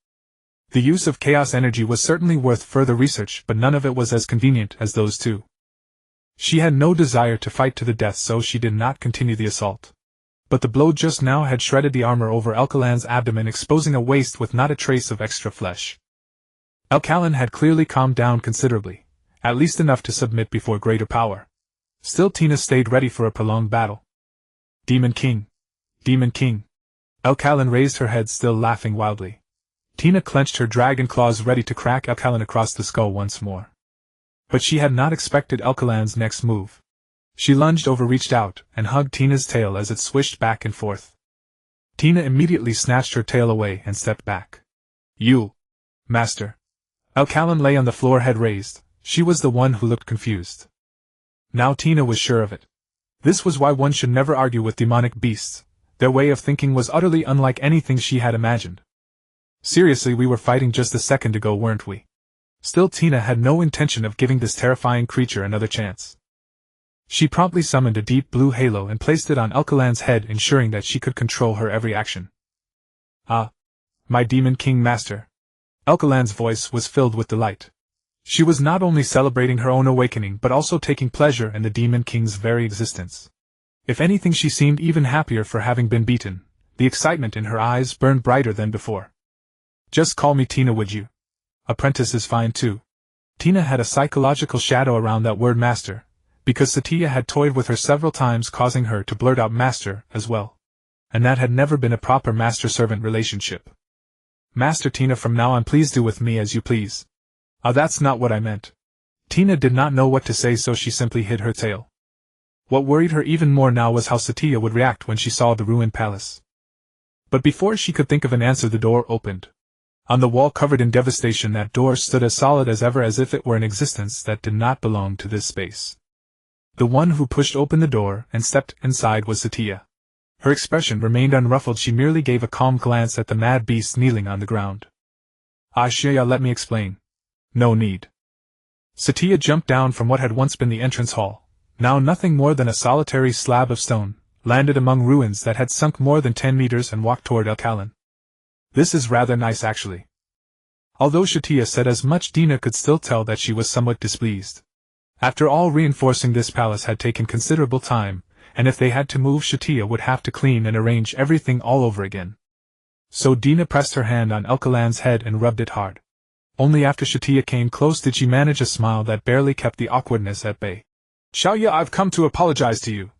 The use of chaos energy was certainly worth further research, but none of it was as convenient as those two. She had no desire to fight to the death, so she did not continue the assault. But the blow just now had shredded the armor over Elcarlan's abdomen, exposing a waist with not a trace of extra flesh. Elcarlan had clearly calmed down considerably, at least enough to submit before greater power. Still, Tina stayed ready for a prolonged battle. Demon King! Demon King! Elcarlan raised her head, still laughing wildly. Tina clenched her dragon claws ready to crack Alkalan across the skull once more. But she had not expected Alkalan's next move. She lunged over, reached out, and hugged Tina's tail as it swished back and forth. Tina immediately snatched her tail away and stepped back. You, Master. Alkalan lay on the floor, head raised. She was the one who looked confused. Now Tina was sure of it. This was why one should never argue with demonic beasts. Their way of thinking was utterly unlike anything she had imagined. Seriously, we were fighting just a second ago, weren't we? Still, Tina had no intention of giving this terrifying creature another chance. She promptly summoned a deep blue halo and placed it on Alkalan's head, ensuring that she could control her every action. Ah, my Demon King Master. Alkalan's voice was filled with delight. She was not only celebrating her own awakening but also taking pleasure in the Demon King's very existence. If anything, she seemed even happier for having been beaten. The excitement in her eyes burned brighter than before. Just call me Tina, would you? Apprentice is fine too. Tina had a psychological shadow around that word master, because Satya had toyed with her several times, causing her to blurt out master as well. And that had never been a proper master-servant relationship. Master Tina, from now on please do with me as you please. Ah, that's not what I meant. Tina did not know what to say, so she simply hid her tail. What worried her even more now was how Satya would react when she saw the ruined palace. But before she could think of an answer, the door opened. On the wall covered in devastation, that door stood as solid as ever, as if it were an existence that did not belong to this space. The one who pushed open the door and stepped inside was Satya. Her expression remained unruffled. She merely gave a calm glance at the mad beast kneeling on the ground. Ashya, let me explain. No need. Satya jumped down from what had once been the entrance hall, now nothing more than a solitary slab of stone, landed among ruins that had sunk more than 10 meters, and walked toward Alkalan. This is rather nice, actually. Although Satya said as much, Tina could still tell that she was somewhat displeased. After all, reinforcing this palace had taken considerable time, and if they had to move, Satya would have to clean and arrange everything all over again. So Tina pressed her hand on Alkalan's head and rubbed it hard. Only after Satya came close did she manage a smile that barely kept the awkwardness at bay. Shauya, I've come to apologize to you.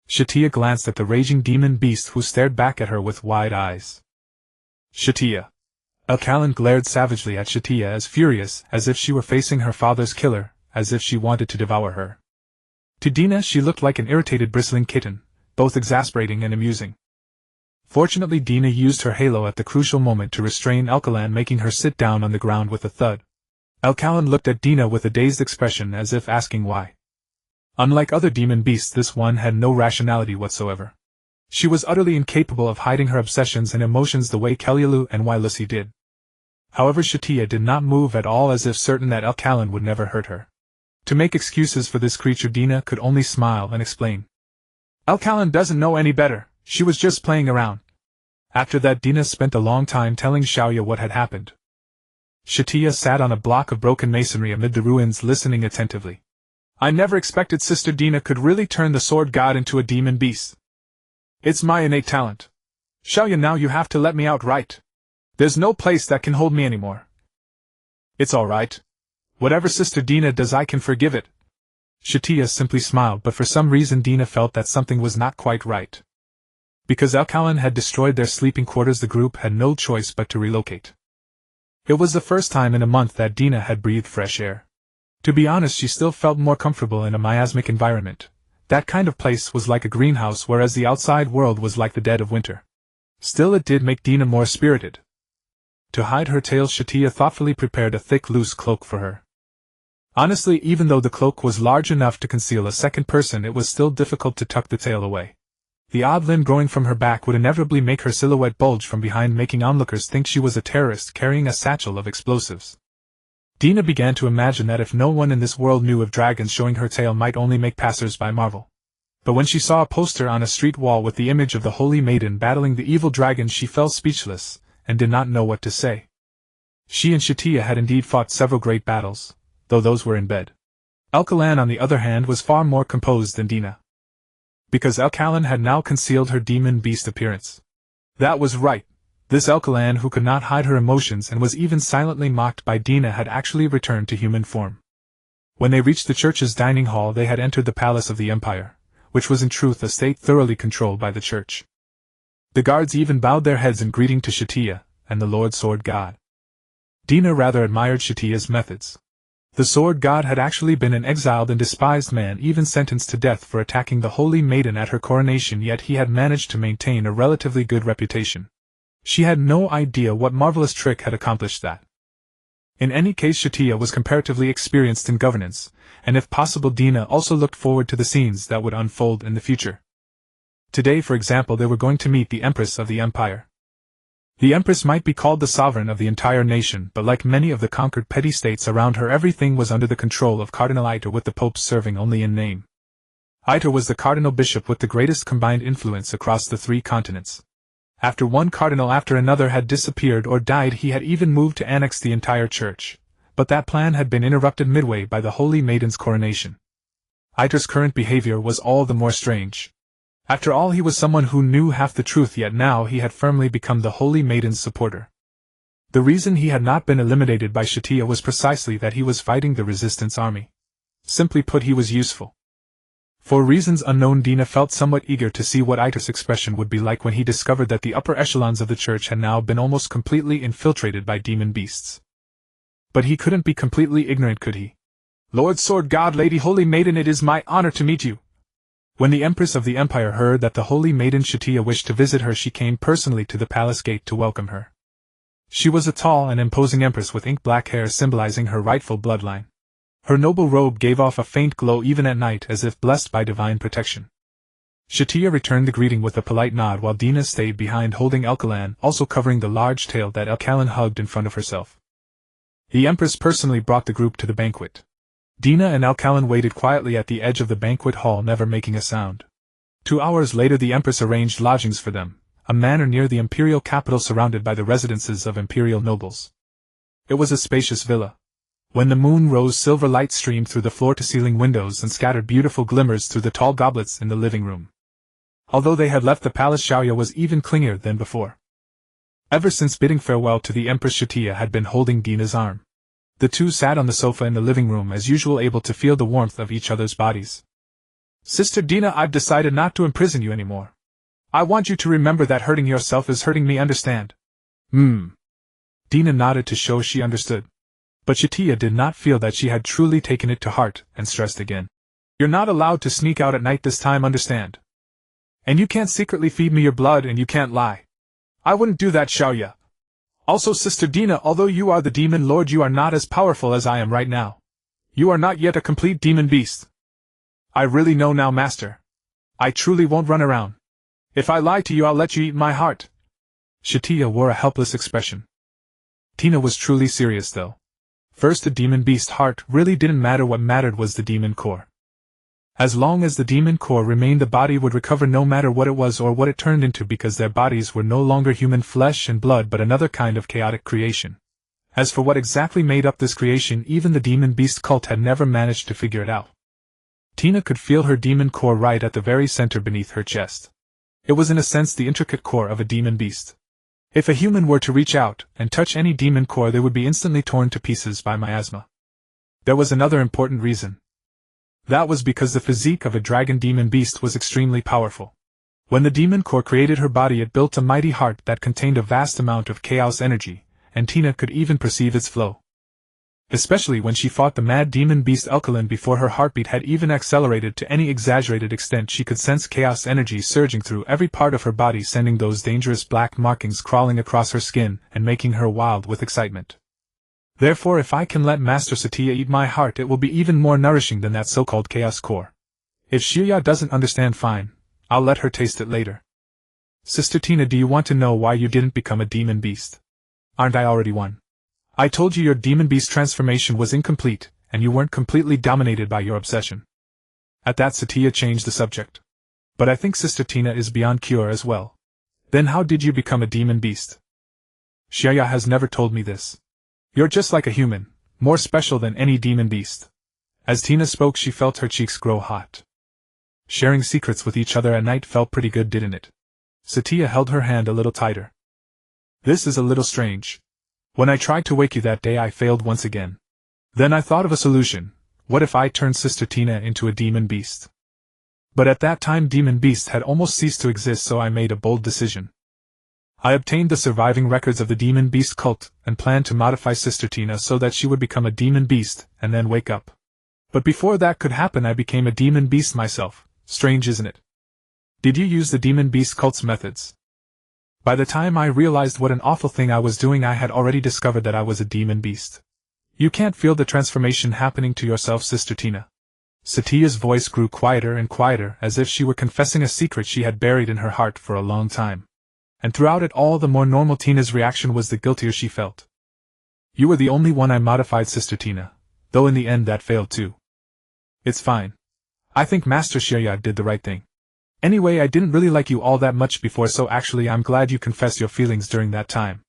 Satya glanced at the raging demon beast, who stared back at her with wide eyes. Satya. Alkalan glared savagely at Satya, as furious as if she were facing her father's killer, as if she wanted to devour her. To Tina she looked like an irritated bristling kitten, both exasperating and amusing. Fortunately, Tina used her halo at the crucial moment to restrain Alkalan, making her sit down on the ground with a thud. Alkalan looked at Tina with a dazed expression, as if asking why. Unlike other demon beasts, this one had no rationality whatsoever. She was utterly incapable of hiding her obsessions and emotions the way Kelialu and Wailusi did. However, Satya did not move at all, as if certain that Alkalan would never hurt her. To make excuses for this creature, Tina could only smile and explain. Alkalan doesn't know any better, she was just playing around. After that, Tina spent a long time telling Shauya what had happened. Satya sat on a block of broken masonry amid the ruins, listening attentively. I never expected Sister Dina could really turn the sword god into a demon beast. It's my innate talent. Shauya, now you have to let me out, right? There's no place that can hold me anymore. It's all right. Whatever Sister Dina does, I can forgive it. Satya simply smiled, but for some reason Dina felt that something was not quite right. Because Alkalan had destroyed their sleeping quarters, the group had no choice but to relocate. It was the first time in a month that Dina had breathed fresh air. To be honest, she still felt more comfortable in a miasmic environment. That kind of place was like a greenhouse, whereas the outside world was like the dead of winter. Still, it did make Dina more spirited. To hide her tail, Satya thoughtfully prepared a thick, loose cloak for her. Honestly, even though the cloak was large enough to conceal a second person, it was still difficult to tuck the tail away. The odd limb growing from her back would inevitably make her silhouette bulge from behind, making onlookers think she was a terrorist carrying a satchel of explosives. Dina began to imagine that if no one in this world knew of dragons, showing her tail might only make passers-by marvel. But when she saw a poster on a street wall with the image of the Holy Maiden battling the evil dragon, she fell speechless, and did not know what to say. She and Satya had indeed fought several great battles, though those were in bed. Alkalan, on the other hand, was far more composed than Dina. Because Alkalan had now concealed her demon beast appearance. That was right. This Alkalan, who could not hide her emotions and was even silently mocked by Dina, had actually returned to human form. When they reached the church's dining hall, they had entered the palace of the Empire, which was in truth a state thoroughly controlled by the church. The guards even bowed their heads in greeting to Satya, and the Lord Sword God. Dina rather admired Satya's methods. The Sword God had actually been an exiled and despised man, even sentenced to death for attacking the Holy Maiden at her coronation, yet he had managed to maintain a relatively good reputation. She had no idea what marvelous trick had accomplished that. In any case, Satya was comparatively experienced in governance, and if possible Dina also looked forward to the scenes that would unfold in the future. Today, for example, they were going to meet the Empress of the Empire. The Empress might be called the sovereign of the entire nation, but like many of the conquered petty states around her, everything was under the control of Cardinal Iter, with the Pope serving only in name. Iter was the cardinal bishop with the greatest combined influence across the 3 continents. After one cardinal after another had disappeared or died, he had even moved to annex the entire church, but that plan had been interrupted midway by the Holy Maiden's coronation. Iter's current behavior was all the more strange. After all, he was someone who knew half the truth, yet now he had firmly become the Holy Maiden's supporter. The reason he had not been eliminated by Satya was precisely that he was fighting the resistance army. Simply put, he was useful. For reasons unknown, Dina felt somewhat eager to see what Iter's expression would be like when he discovered that the upper echelons of the church had now been almost completely infiltrated by demon beasts. But he couldn't be completely ignorant, could he? "Lord Sword God, Lady Holy Maiden, it is my honor to meet you." When the Empress of the Empire heard that the Holy Maiden Satya wished to visit her, she came personally to the palace gate to welcome her. She was a tall and imposing empress with ink-black hair symbolizing her rightful bloodline. Her noble robe gave off a faint glow even at night, as if blessed by divine protection. Satya returned the greeting with a polite nod, while Dina stayed behind holding Alkalan, also covering the large tail that Alkalan hugged in front of herself. The Empress personally brought the group to the banquet. Dina and Alkalan waited quietly at the edge of the banquet hall, never making a sound. 2 hours later the Empress arranged lodgings for them, a manor near the imperial capital surrounded by the residences of imperial nobles. It was a spacious villa. When the moon rose, silver light streamed through the floor-to-ceiling windows and scattered beautiful glimmers through the tall goblets in the living room. Although they had left the palace, Xiaoya was even clingier than before. Ever since bidding farewell to the Empress, Satya had been holding Dina's arm. The 2 sat on the sofa in the living room as usual, able to feel the warmth of each other's bodies. "Sister Dina, I've decided not to imprison you anymore. I want you to remember that hurting yourself is hurting me, understand?" Dina nodded to show she understood. But Satya did not feel that she had truly taken it to heart, and stressed again. "You're not allowed to sneak out at night this time, understand? And you can't secretly feed me your blood, and you can't lie. I wouldn't do that, Xiaoya. Also, Sister Dina, although you are the demon lord, you are not as powerful as I am right now. You are not yet a complete demon beast. I really know now, Master. I truly won't run around. If I lie to you, I'll let you eat my heart." Satya wore a helpless expression. Dina was truly serious, though. First, the demon beast heart really didn't matter. What mattered was the demon core. As long as the demon core remained, the body would recover no matter what it was or what it turned into, because their bodies were no longer human flesh and blood but another kind of chaotic creation. As for what exactly made up this creation, even the demon beast cult had never managed to figure it out. Dina could feel her demon core right at the very center beneath her chest. It was in a sense the intricate core of a demon beast. If a human were to reach out and touch any demon core, they would be instantly torn to pieces by miasma. There was another important reason. That was because the physique of a dragon demon beast was extremely powerful. When the demon core created her body, it built a mighty heart that contained a vast amount of chaos energy, and Dina could even perceive its flow. Especially when she fought the mad demon beast Alkalan, before her heartbeat had even accelerated to any exaggerated extent, she could sense chaos energy surging through every part of her body, sending those dangerous black markings crawling across her skin and making her wild with excitement. Therefore, if I can let Master Satya eat my heart, it will be even more nourishing than that so-called chaos core. If Xiaoya doesn't understand, fine, I'll let her taste it later. Sister Dina, do you want to know why you didn't become a demon beast? Aren't I already one? I told you your demon beast transformation was incomplete, and you weren't completely dominated by your obsession. At that, Satya changed the subject. But I think Sister Dina is beyond cure as well. Then how did you become a demon beast? Xiaoya has never told me this. You're just like a human, more special than any demon beast. As Dina spoke, she felt her cheeks grow hot. Sharing secrets with each other at night felt pretty good, didn't it? Satya held her hand a little tighter. This is a little strange. When I tried to wake you that day, I failed once again. Then I thought of a solution. What if I turned Sister Dina into a demon beast? But at that time demon beasts had almost ceased to exist, so I made a bold decision. I obtained the surviving records of the demon beast cult, and planned to modify Sister Tina so that she would become a demon beast, and then wake up. But before that could happen I became a demon beast myself. Strange, isn't it? Did you use the demon beast cult's methods? By the time I realized what an awful thing I was doing, I had already discovered that I was a demon beast. You can't feel the transformation happening to yourself, Sister Tina. Satya's voice grew quieter and quieter, as if she were confessing a secret she had buried in her heart for a long time. And throughout it all, the more normal Tina's reaction was, the guiltier she felt. You were the only one I modified, Sister Tina, though in the end that failed too. It's fine. I think Master Satya did the right thing. Anyway, I didn't really like you all that much before, so actually I'm glad you confessed your feelings during that time.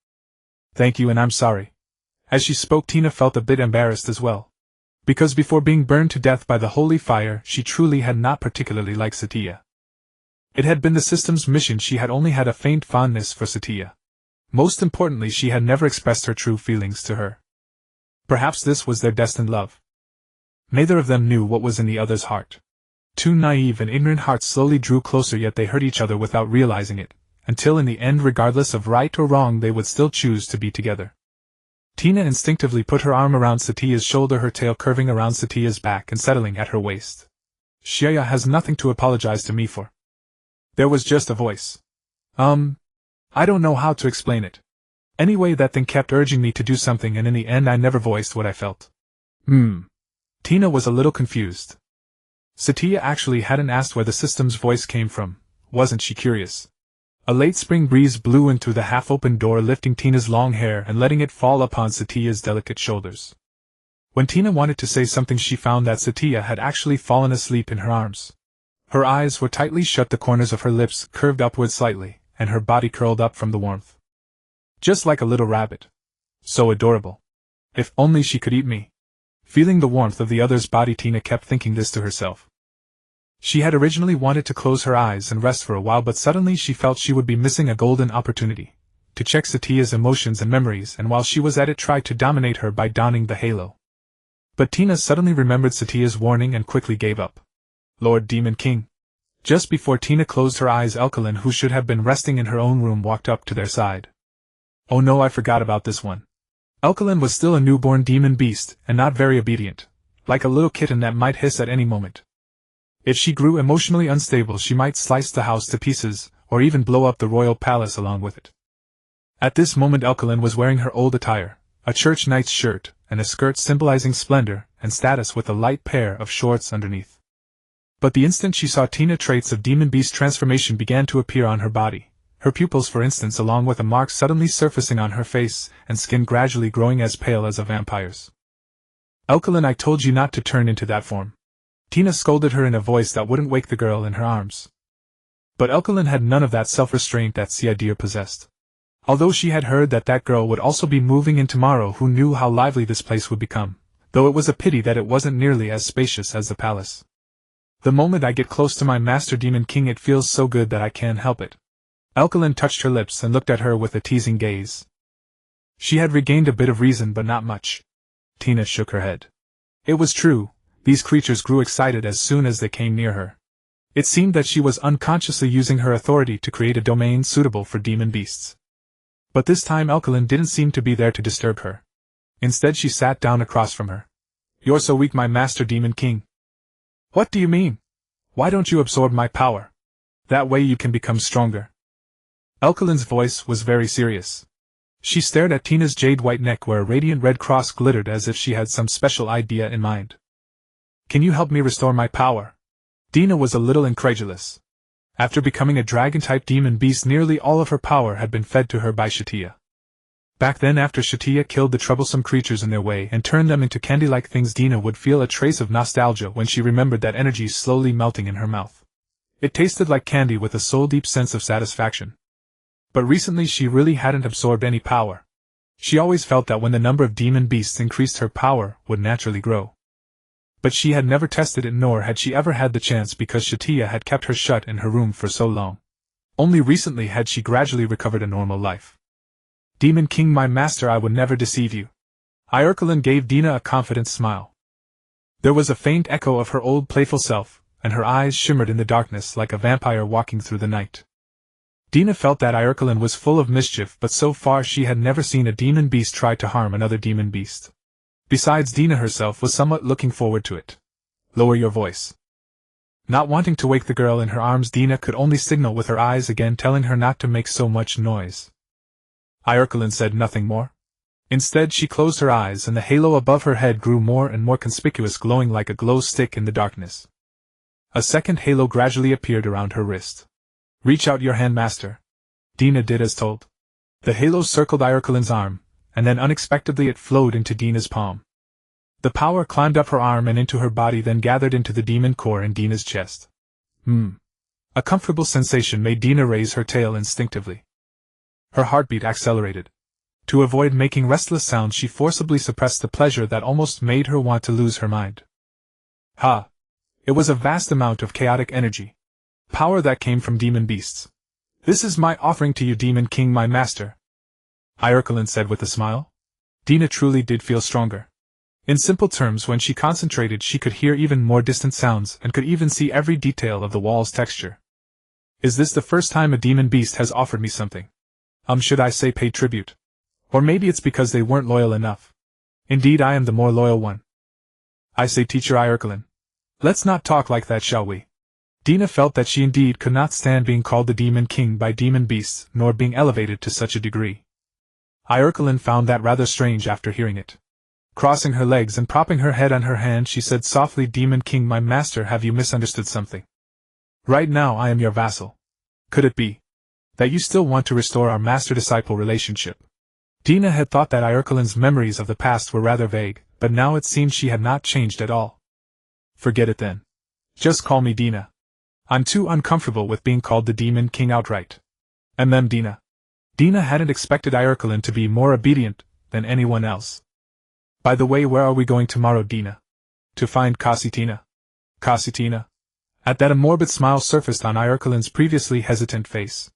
Thank you, and I'm sorry. As she spoke, Tina felt a bit embarrassed as well. Because before being burned to death by the holy fire, she truly had not particularly liked Satya. It had been the system's mission, she had only had a faint fondness for Satya. Most importantly, she had never expressed her true feelings to her. Perhaps this was their destined love. Neither of them knew what was in the other's heart. Two naive and ignorant hearts slowly drew closer, yet they hurt each other without realizing it, until in the end, regardless of right or wrong, they would still choose to be together. Tina instinctively put her arm around Satya's shoulder, her tail curving around Satya's back and settling at her waist. Satya has nothing to apologize to me for. There was just a voice. I don't know how to explain it. Anyway, that thing kept urging me to do something, and in the end I never voiced what I felt. Tina was a little confused. Satya actually hadn't asked where the system's voice came from. Wasn't she curious? A late spring breeze blew in through the half-open door, lifting Tina's long hair and letting it fall upon Satya's delicate shoulders. When Tina wanted to say something, she found that Satya had actually fallen asleep in her arms. Her eyes were tightly shut, the corners of her lips curved upward slightly, and her body curled up from the warmth. Just like a little rabbit. So adorable. If only she could eat me. Feeling the warmth of the other's body, Tina kept thinking this to herself. She had originally wanted to close her eyes and rest for a while, but suddenly she felt she would be missing a golden opportunity to check Satya's emotions and memories, and while she was at it, tried to dominate her by donning the halo. But Tina suddenly remembered Satya's warning and quickly gave up. Lord Demon King. Just before Tina closed her eyes, Alkaline, who should have been resting in her own room, walked up to their side. Oh no, I forgot about this one. Alkaline was still a newborn demon beast, and not very obedient, like a little kitten that might hiss at any moment. If she grew emotionally unstable, she might slice the house to pieces, or even blow up the royal palace along with it. At this moment Alkaline was wearing her old attire, a church knight's shirt, and a skirt symbolizing splendor and status with a light pair of shorts underneath. But the instant she saw Tina, traits of demon beast transformation began to appear on her body, her pupils for instance, along with a mark suddenly surfacing on her face, and skin gradually growing as pale as a vampire's. Alkaline, I told you not to turn into that form. Tina scolded her in a voice that wouldn't wake the girl in her arms. But Alkaline had none of that self-restraint that Satya possessed. Although she had heard that that girl would also be moving in tomorrow, who knew how lively this place would become, though it was a pity that it wasn't nearly as spacious as the palace. The moment I get close to my Master Demon King, it feels so good that I can't help it. Alkaline touched her lips and looked at her with a teasing gaze. She had regained a bit of reason, but not much. Tina shook her head. It was true. These creatures grew excited as soon as they came near her. It seemed that she was unconsciously using her authority to create a domain suitable for demon beasts. But this time Alkaline didn't seem to be there to disturb her. Instead, she sat down across from her. You're so weak, my Master Demon King. What do you mean? Why don't you absorb my power? That way you can become stronger. Alkaline's voice was very serious. She stared at Tina's jade-white neck, where a radiant red cross glittered, as if she had some special idea in mind. Can you help me restore my power? Tina was a little incredulous. After becoming a dragon-type demon beast, nearly all of her power had been fed to her by Satya. Back then, after Satya killed the troublesome creatures in their way and turned them into candy-like things, Tina would feel a trace of nostalgia when she remembered that energy slowly melting in her mouth. It tasted like candy with a soul-deep sense of satisfaction. But recently she really hadn't absorbed any power. She always felt that when the number of demon beasts increased, her power would naturally grow. But she had never tested it, nor had she ever had the chance, because Satya had kept her shut in her room for so long. Only recently had she gradually recovered a normal life. Demon King, my master, I would never deceive you. Alkaline gave Tina a confident smile. There was a faint echo of her old playful self, and her eyes shimmered in the darkness like a vampire walking through the night. Dina felt that Irkelin was full of mischief, but so far she had never seen a demon beast try to harm another demon beast. Besides, Dina herself was somewhat looking forward to it. Lower your voice. Not wanting to wake the girl in her arms, Dina could only signal with her eyes again, telling her not to make so much noise. Irkelin said nothing more. Instead, she closed her eyes, and the halo above her head grew more and more conspicuous, glowing like a glow stick in the darkness. A second halo gradually appeared around her wrist. Reach out your hand, master. Dina did as told. The halo circled Irkelin's arm, and then unexpectedly it flowed into Dina's palm. The power climbed up her arm and into her body, then gathered into the demon core in Dina's chest. A comfortable sensation made Dina raise her tail instinctively. Her heartbeat accelerated. To avoid making restless sounds, she forcibly suppressed the pleasure that almost made her want to lose her mind. Ha! It was a vast amount of chaotic energy. Power that came from demon beasts. This is my offering to you, Demon King, my master. Irkelin said with a smile. Dina truly did feel stronger. In simple terms, when she concentrated, she could hear even more distant sounds and could even see every detail of the wall's texture. Is this the first time a demon beast has offered me something? Should I say pay tribute? Or maybe it's because they weren't loyal enough. Indeed, I am the more loyal one. I say, Teacher Irkelin. Let's not talk like that, shall we? Dina felt that she indeed could not stand being called the Demon King by demon beasts, nor being elevated to such a degree. Irkelin found that rather strange after hearing it. Crossing her legs and propping her head on her hand, she said softly, Demon King, my master, have you misunderstood something? Right now I am your vassal. Could it be that you still want to restore our master-disciple relationship? Dina had thought that Irkelin's memories of the past were rather vague, but now it seemed she had not changed at all. Forget it then. Just call me Dina. I'm too uncomfortable with being called the Demon King outright. Dina. Dina hadn't expected Irkelin to be more obedient than anyone else. By the way, where are we going tomorrow, Dina? To find Kasitina. Kasitina? At that a morbid smile surfaced on Irkelin's previously hesitant face.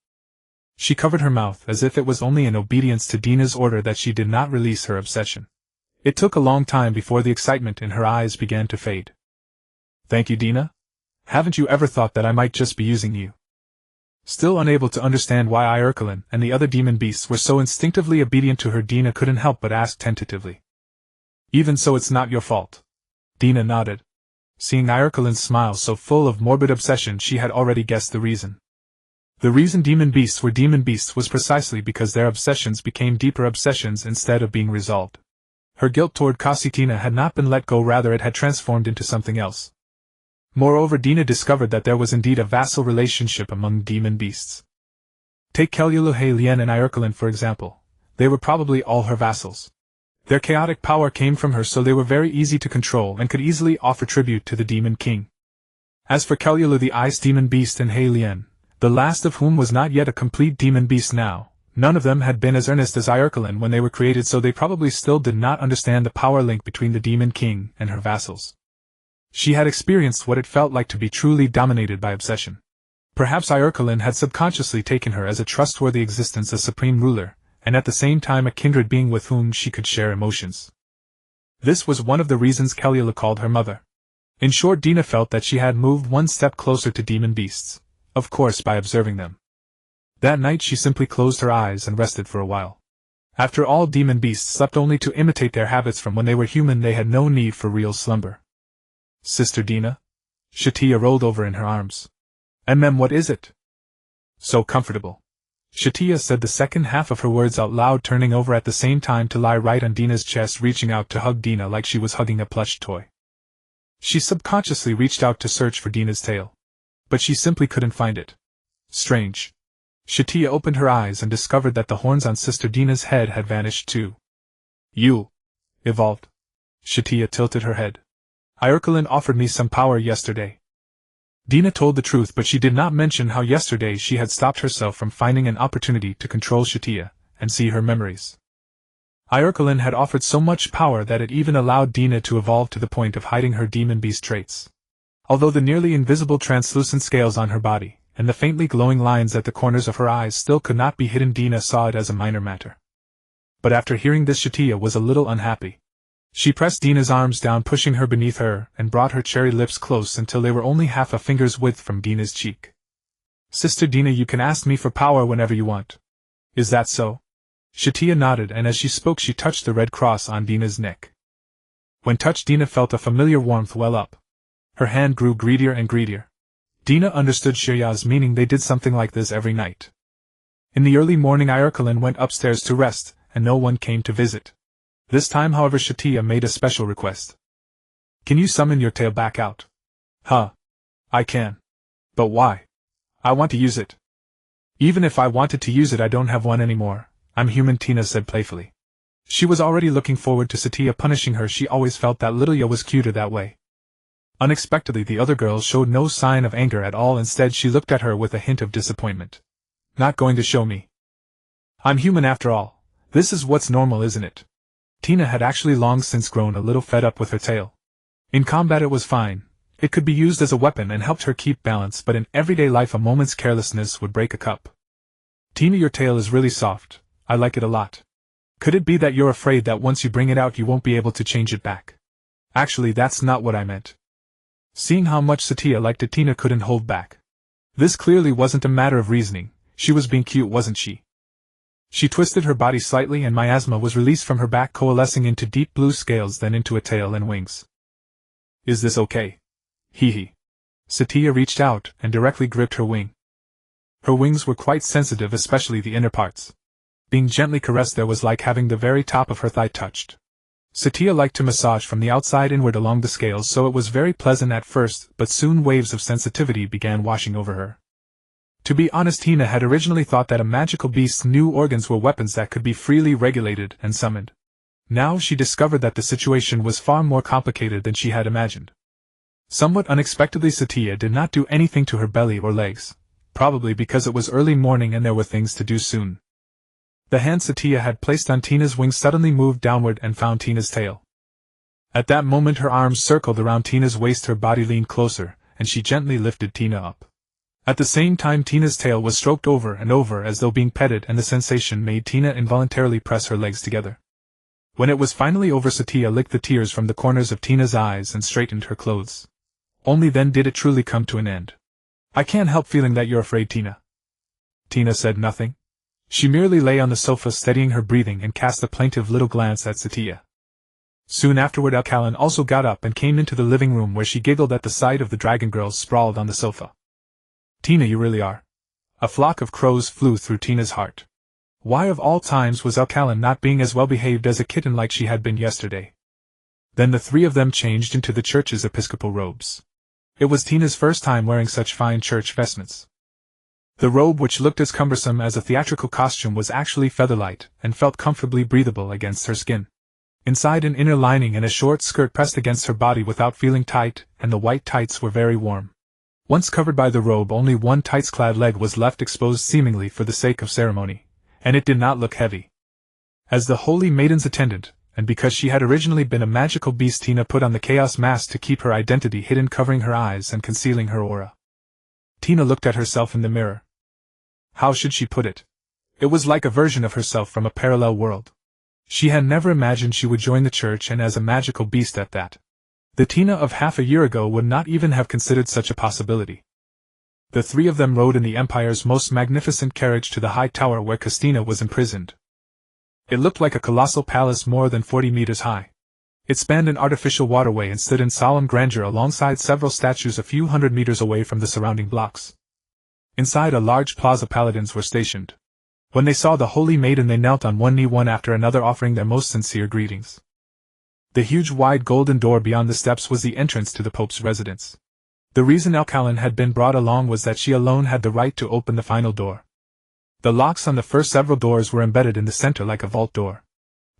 She covered her mouth as if it was only in obedience to Dina's order that she did not release her obsession. It took a long time before the excitement in her eyes began to fade. Thank you, Dina? Haven't you ever thought that I might just be using you? Still unable to understand why Irkelin and the other demon beasts were so instinctively obedient to her, Dina couldn't help but ask tentatively. Even so, it's not your fault. Dina nodded. Seeing Irkelin's smile so full of morbid obsession, she had already guessed the reason. The reason demon beasts were demon beasts was precisely because their obsessions became deeper obsessions instead of being resolved. Her guilt toward Kasitina had not been let go, rather it had transformed into something else. Moreover, Dina discovered that there was indeed a vassal relationship among demon beasts. Take Keluluhe Lien and Irkelin for example. They were probably all her vassals. Their chaotic power came from her, so they were very easy to control and could easily offer tribute to the Demon King. As for Kelulu the Ice Demon Beast and He Lien, the last of whom was not yet a complete demon beast now, none of them had been as earnest as Irkelin when they were created, so they probably still did not understand the power link between the Demon King and her vassals. She had experienced what it felt like to be truly dominated by obsession. Perhaps Irkelin had subconsciously taken her as a trustworthy existence, a supreme ruler, and at the same time a kindred being with whom she could share emotions. This was one of the reasons Kelulu called her mother. In short, Dina felt that she had moved one step closer to demon beasts, of course by observing them. That night she simply closed her eyes and rested for a while. After all, demon beasts slept only to imitate their habits from when they were human. They had no need for real slumber. Sister Dina? Satya rolled over in her arms. What is it? So comfortable. Satya said the second half of her words out loud, turning over at the same time to lie right on Dina's chest, reaching out to hug Dina like she was hugging a plush toy. She subconsciously reached out to search for Dina's tail. But she simply couldn't find it. Strange. Satya opened her eyes and discovered that the horns on Sister Dina's head had vanished too. You evolved. Satya tilted her head. Irkelin offered me some power yesterday. Dina told the truth, but she did not mention how yesterday she had stopped herself from finding an opportunity to control Satya and see her memories. Irkelin had offered so much power that it even allowed Dina to evolve to the point of hiding her demon beast traits. Although the nearly invisible translucent scales on her body and the faintly glowing lines at the corners of her eyes still could not be hidden, Dina saw it as a minor matter. But after hearing this, Satya was a little unhappy. She pressed Dina's arms down, pushing her beneath her, and brought her cherry lips close until they were only half a finger's width from Dina's cheek. Sister Dina, you can ask me for power whenever you want. Is that so? Satya nodded, and as she spoke she touched the red cross on Dina's neck. When touched, Dina felt a familiar warmth well up. Her hand grew greedier and greedier. Dina understood Satya's meaning. They did something like this every night. In the early morning Irkalan went upstairs to rest, and no one came to visit. This time, however, Satya made a special request. Can you summon your tail back out? Huh. I can. But why? I want to use it. Even if I wanted to use it, I don't have one anymore. I'm human, Tina said playfully. She was already looking forward to Satya punishing her. She always felt that little Ya was cuter that way. Unexpectedly, the other girl showed no sign of anger at all. Instead, she looked at her with a hint of disappointment. Not going to show me? I'm human after all. This is what's normal, isn't it? Tina had actually long since grown a little fed up with her tail. In combat it was fine. It could be used as a weapon and helped her keep balance, but in everyday life a moment's carelessness would break a cup. Tina, your tail is really soft. I like it a lot. Could it be that you're afraid that once you bring it out you won't be able to change it back? Actually, that's not what I meant. Seeing how much Satya liked it, Tina couldn't hold back. This clearly wasn't a matter of reasoning. She was being cute, wasn't she? She twisted her body slightly and miasma was released from her back, coalescing into deep blue scales, then into a tail and wings. Is this okay? Hee hee. Satya reached out and directly gripped her wing. Her wings were quite sensitive, especially the inner parts. Being gently caressed there was like having the very top of her thigh touched. Satya liked to massage from the outside inward along the scales, so it was very pleasant at first, but soon waves of sensitivity began washing over her. To be honest, Tina had originally thought that a magical beast's new organs were weapons that could be freely regulated and summoned. Now she discovered that the situation was far more complicated than she had imagined. Somewhat unexpectedly, Satya did not do anything to her belly or legs, probably because it was early morning and there were things to do soon. The hand Satya had placed on Tina's wing suddenly moved downward and found Tina's tail. At that moment her arms circled around Tina's waist, her body leaned closer, and she gently lifted Tina up. At the same time Tina's tail was stroked over and over as though being petted, and the sensation made Tina involuntarily press her legs together. When it was finally over, Satya licked the tears from the corners of Tina's eyes and straightened her clothes. Only then did it truly come to an end. I can't help feeling that you're afraid, Tina. Tina said nothing. She merely lay on the sofa steadying her breathing and cast a plaintive little glance at Satya. Soon afterward Alkalan also got up and came into the living room, where she giggled at the sight of the dragon girls sprawled on the sofa. Tina, you really are. A flock of crows flew through Tina's heart. Why of all times was Alkalan not being as well behaved as a kitten like she had been yesterday? Then the three of them changed into the church's episcopal robes. It was Tina's first time wearing such fine church vestments. The robe, which looked as cumbersome as a theatrical costume, was actually featherlight and felt comfortably breathable against her skin. Inside, an inner lining and a short skirt pressed against her body without feeling tight, and the white tights were very warm. Once covered by the robe, only one tights-clad leg was left exposed, seemingly for the sake of ceremony, and it did not look heavy. As the Holy Maiden's attendant, and because she had originally been a magical beast, Tina put on the chaos mask to keep her identity hidden, covering her eyes and concealing her aura. Tina looked at herself in the mirror. How should she put it? It was like a version of herself from a parallel world. She had never imagined she would join the church, and as a magical beast at that. The Tina of half a year ago would not even have considered such a possibility. The three of them rode in the Empire's most magnificent carriage to the high tower where Christina was imprisoned. It looked like a colossal palace more than 40 meters high. It spanned an artificial waterway and stood in solemn grandeur alongside several statues a few hundred meters away from the surrounding blocks. Inside a large plaza, paladins were stationed. When they saw the Holy Maiden, they knelt on one knee one after another, offering their most sincere greetings. The huge wide golden door beyond the steps was the entrance to the Pope's residence. The reason Alkalan had been brought along was that she alone had the right to open the final door. The locks on the first several doors were embedded in the center like a vault door.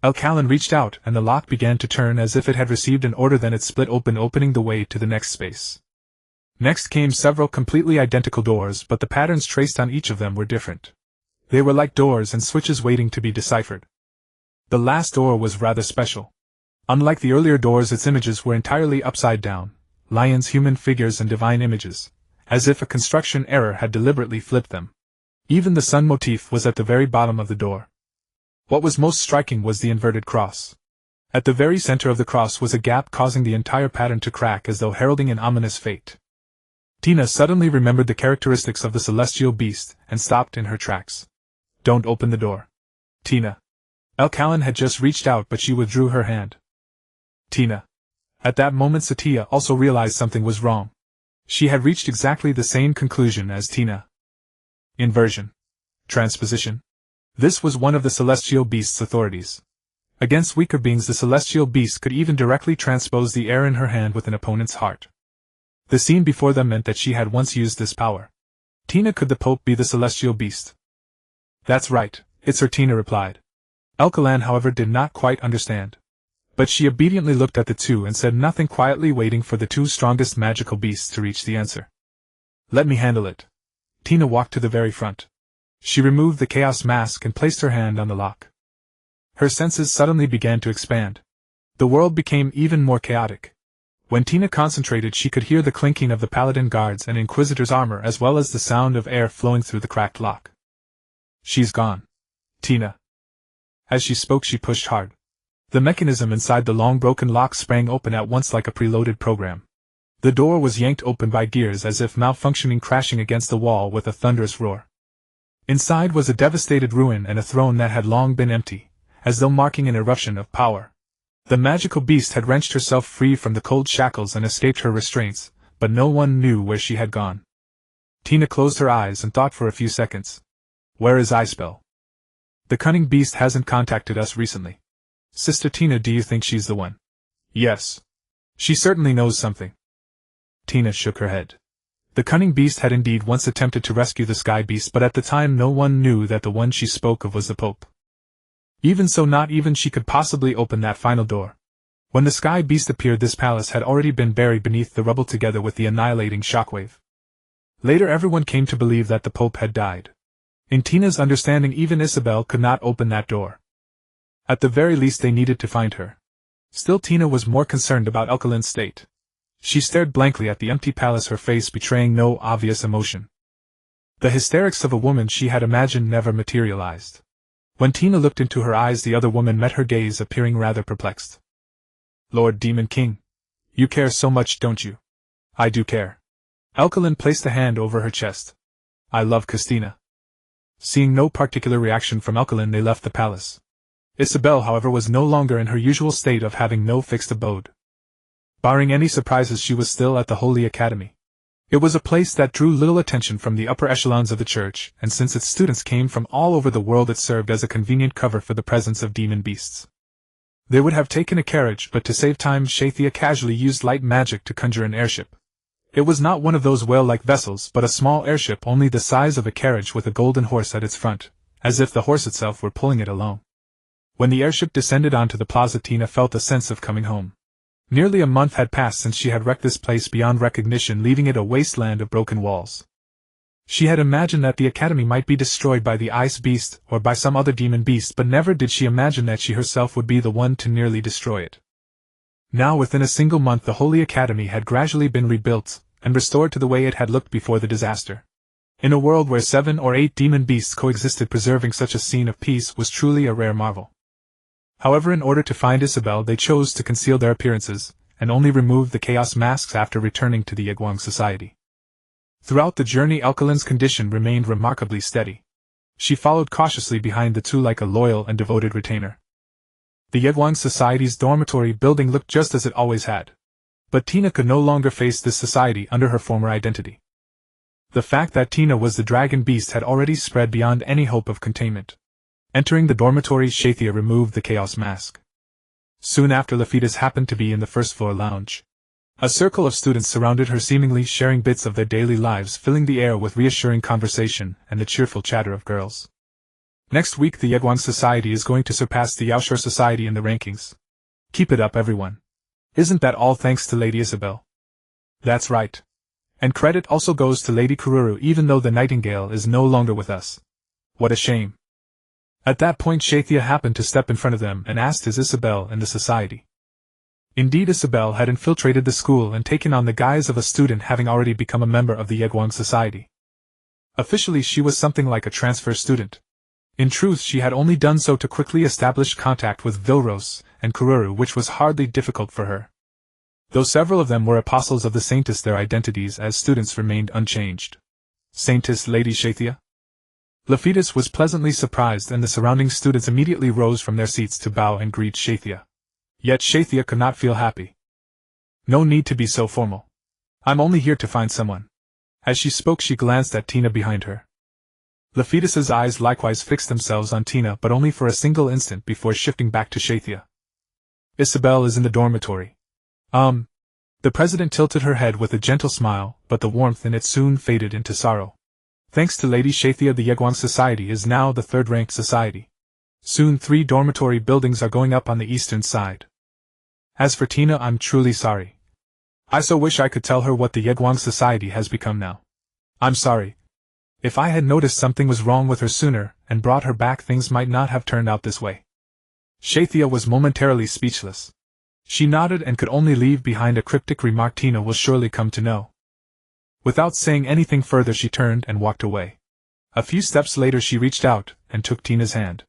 Alkalan reached out, and the lock began to turn as if it had received an order, then it split open, opening the way to the next space. Next came several completely identical doors, but the patterns traced on each of them were different. They were like doors and switches waiting to be deciphered. The last door was rather special. Unlike the earlier doors, its images were entirely upside down, lions, human figures, and divine images, as if a construction error had deliberately flipped them. Even the sun motif was at the very bottom of the door. What was most striking was the inverted cross. At the very center of the cross was a gap, causing the entire pattern to crack as though heralding an ominous fate. Tina suddenly remembered the characteristics of the celestial beast and stopped in her tracks. Don't open the door. Tina. Alkaline had just reached out, but she withdrew her hand. Tina. At that moment Satya also realized something was wrong. She had reached exactly the same conclusion as Tina. Inversion. Transposition. This was one of the celestial beast's authorities. Against weaker beings the celestial beast could even directly transpose the air in her hand with an opponent's heart. The scene before them meant that she had once used this power. Tina, could the Pope be the celestial beast? That's right, it's her, Tina replied. Alkaline, however, did not quite understand. But she obediently looked at the two and said nothing, quietly waiting for the two strongest magical beasts to reach the answer. Let me handle it. Tina walked to the very front. She removed the chaos mask and placed her hand on the lock. Her senses suddenly began to expand. The world became even more chaotic. When Tina concentrated, she could hear the clinking of the paladin guards and inquisitor's armor, as well as the sound of air flowing through the cracked lock. She's gone. Tina. As she spoke, she pushed hard. The mechanism inside the long broken lock sprang open at once like a preloaded program. The door was yanked open by gears as if malfunctioning, crashing against the wall with a thunderous roar. Inside was a devastated ruin and a throne that had long been empty, as though marking an eruption of power. The magical beast had wrenched herself free from the cold shackles and escaped her restraints, but no one knew where she had gone. Tina closed her eyes and thought for a few seconds. Where is Ispell? The cunning beast hasn't contacted us recently. Sister Tina, do you think she's the one? Yes. She certainly knows something. Tina shook her head. The cunning beast had indeed once attempted to rescue the sky beast, but at the time no one knew that the one she spoke of was the Pope. Even so, not even she could possibly open that final door. When the sky beast appeared, this palace had already been buried beneath the rubble together with the annihilating shockwave. Later everyone came to believe that the Pope had died. In Tina's understanding, even Isabel could not open that door. At the very least they needed to find her. Still, Tina was more concerned about Alkaline's state. She stared blankly at the empty palace, her face betraying no obvious emotion. The hysterics of a woman she had imagined never materialized. When Tina looked into her eyes, the other woman met her gaze, appearing rather perplexed. Lord Demon King. You care so much, don't you? I do care. Alkaline placed a hand over her chest. I love Christina. Seeing no particular reaction from Alkaline, they left the palace. Isabel, however, was no longer in her usual state of having no fixed abode. Barring any surprises, she was still at the Holy Academy. It was a place that drew little attention from the upper echelons of the church, and since its students came from all over the world, it served as a convenient cover for the presence of demon beasts. They would have taken a carriage, but to save time, Satya casually used light magic to conjure an airship. It was not one of those whale-like vessels, but a small airship only the size of a carriage with a golden horse at its front, as if the horse itself were pulling it alone. When the airship descended onto the plaza, Tina felt a sense of coming home. Nearly a month had passed since she had wrecked this place beyond recognition, leaving it a wasteland of broken walls. She had imagined that the academy might be destroyed by the ice beast or by some other demon beast, but never did she imagine that she herself would be the one to nearly destroy it. Now, within a single month, the Holy Academy had gradually been rebuilt and restored to the way it had looked before the disaster. In a world where 7 or 8 demon beasts coexisted, preserving such a scene of peace was truly a rare marvel. However, in order to find Isabel, they chose to conceal their appearances, and only removed the chaos masks after returning to the Yegwang Society. Throughout the journey, Alkaline's condition remained remarkably steady. She followed cautiously behind the two like a loyal and devoted retainer. The Yegwang Society's dormitory building looked just as it always had. But Tina could no longer face this society under her former identity. The fact that Tina was the dragon beast had already spread beyond any hope of containment. Entering the dormitory, Satya removed the chaos mask. Soon after, Laphitas happened to be in the first-floor lounge. A circle of students surrounded her, seemingly sharing bits of their daily lives, filling the air with reassuring conversation and the cheerful chatter of girls. Next week, the Yegwang Society is going to surpass the Yaoshur Society in the rankings. Keep it up, everyone. Isn't that all thanks to Lady Isabel? That's right. And credit also goes to Lady Kururu, even though the Nightingale is no longer with us. What a shame. At that point, Satya happened to step in front of them and asked, is Isabel in the society? Indeed, Isabel had infiltrated the school and taken on the guise of a student, having already become a member of the Yegwang Society. Officially, she was something like a transfer student. In truth, she had only done so to quickly establish contact with Vilros and Kururu, which was hardly difficult for her. Though several of them were apostles of the saintess, their identities as students remained unchanged. Saintess Lady Satya? Lapidus was pleasantly surprised, and the surrounding students immediately rose from their seats to bow and greet Satya. Yet Satya could not feel happy. No need to be so formal. I'm only here to find someone. As she spoke, she glanced at Tina behind her. Lapidus's eyes likewise fixed themselves on Tina, but only for a single instant before shifting back to Satya. Isabel is in the dormitory. The president tilted her head with a gentle smile, but the warmth in it soon faded into sorrow. Thanks to Lady Satya, the Yegwang Society is now the third-ranked society. Soon 3 dormitory buildings are going up on the eastern side. As for Tina, I'm truly sorry. I so wish I could tell her what the Yegwang Society has become now. I'm sorry. If I had noticed something was wrong with her sooner, and brought her back, things might not have turned out this way. Satya was momentarily speechless. She nodded and could only leave behind a cryptic remark Tina will surely come to know. Without saying anything further, she turned and walked away. A few steps later she reached out and took Tina's hand.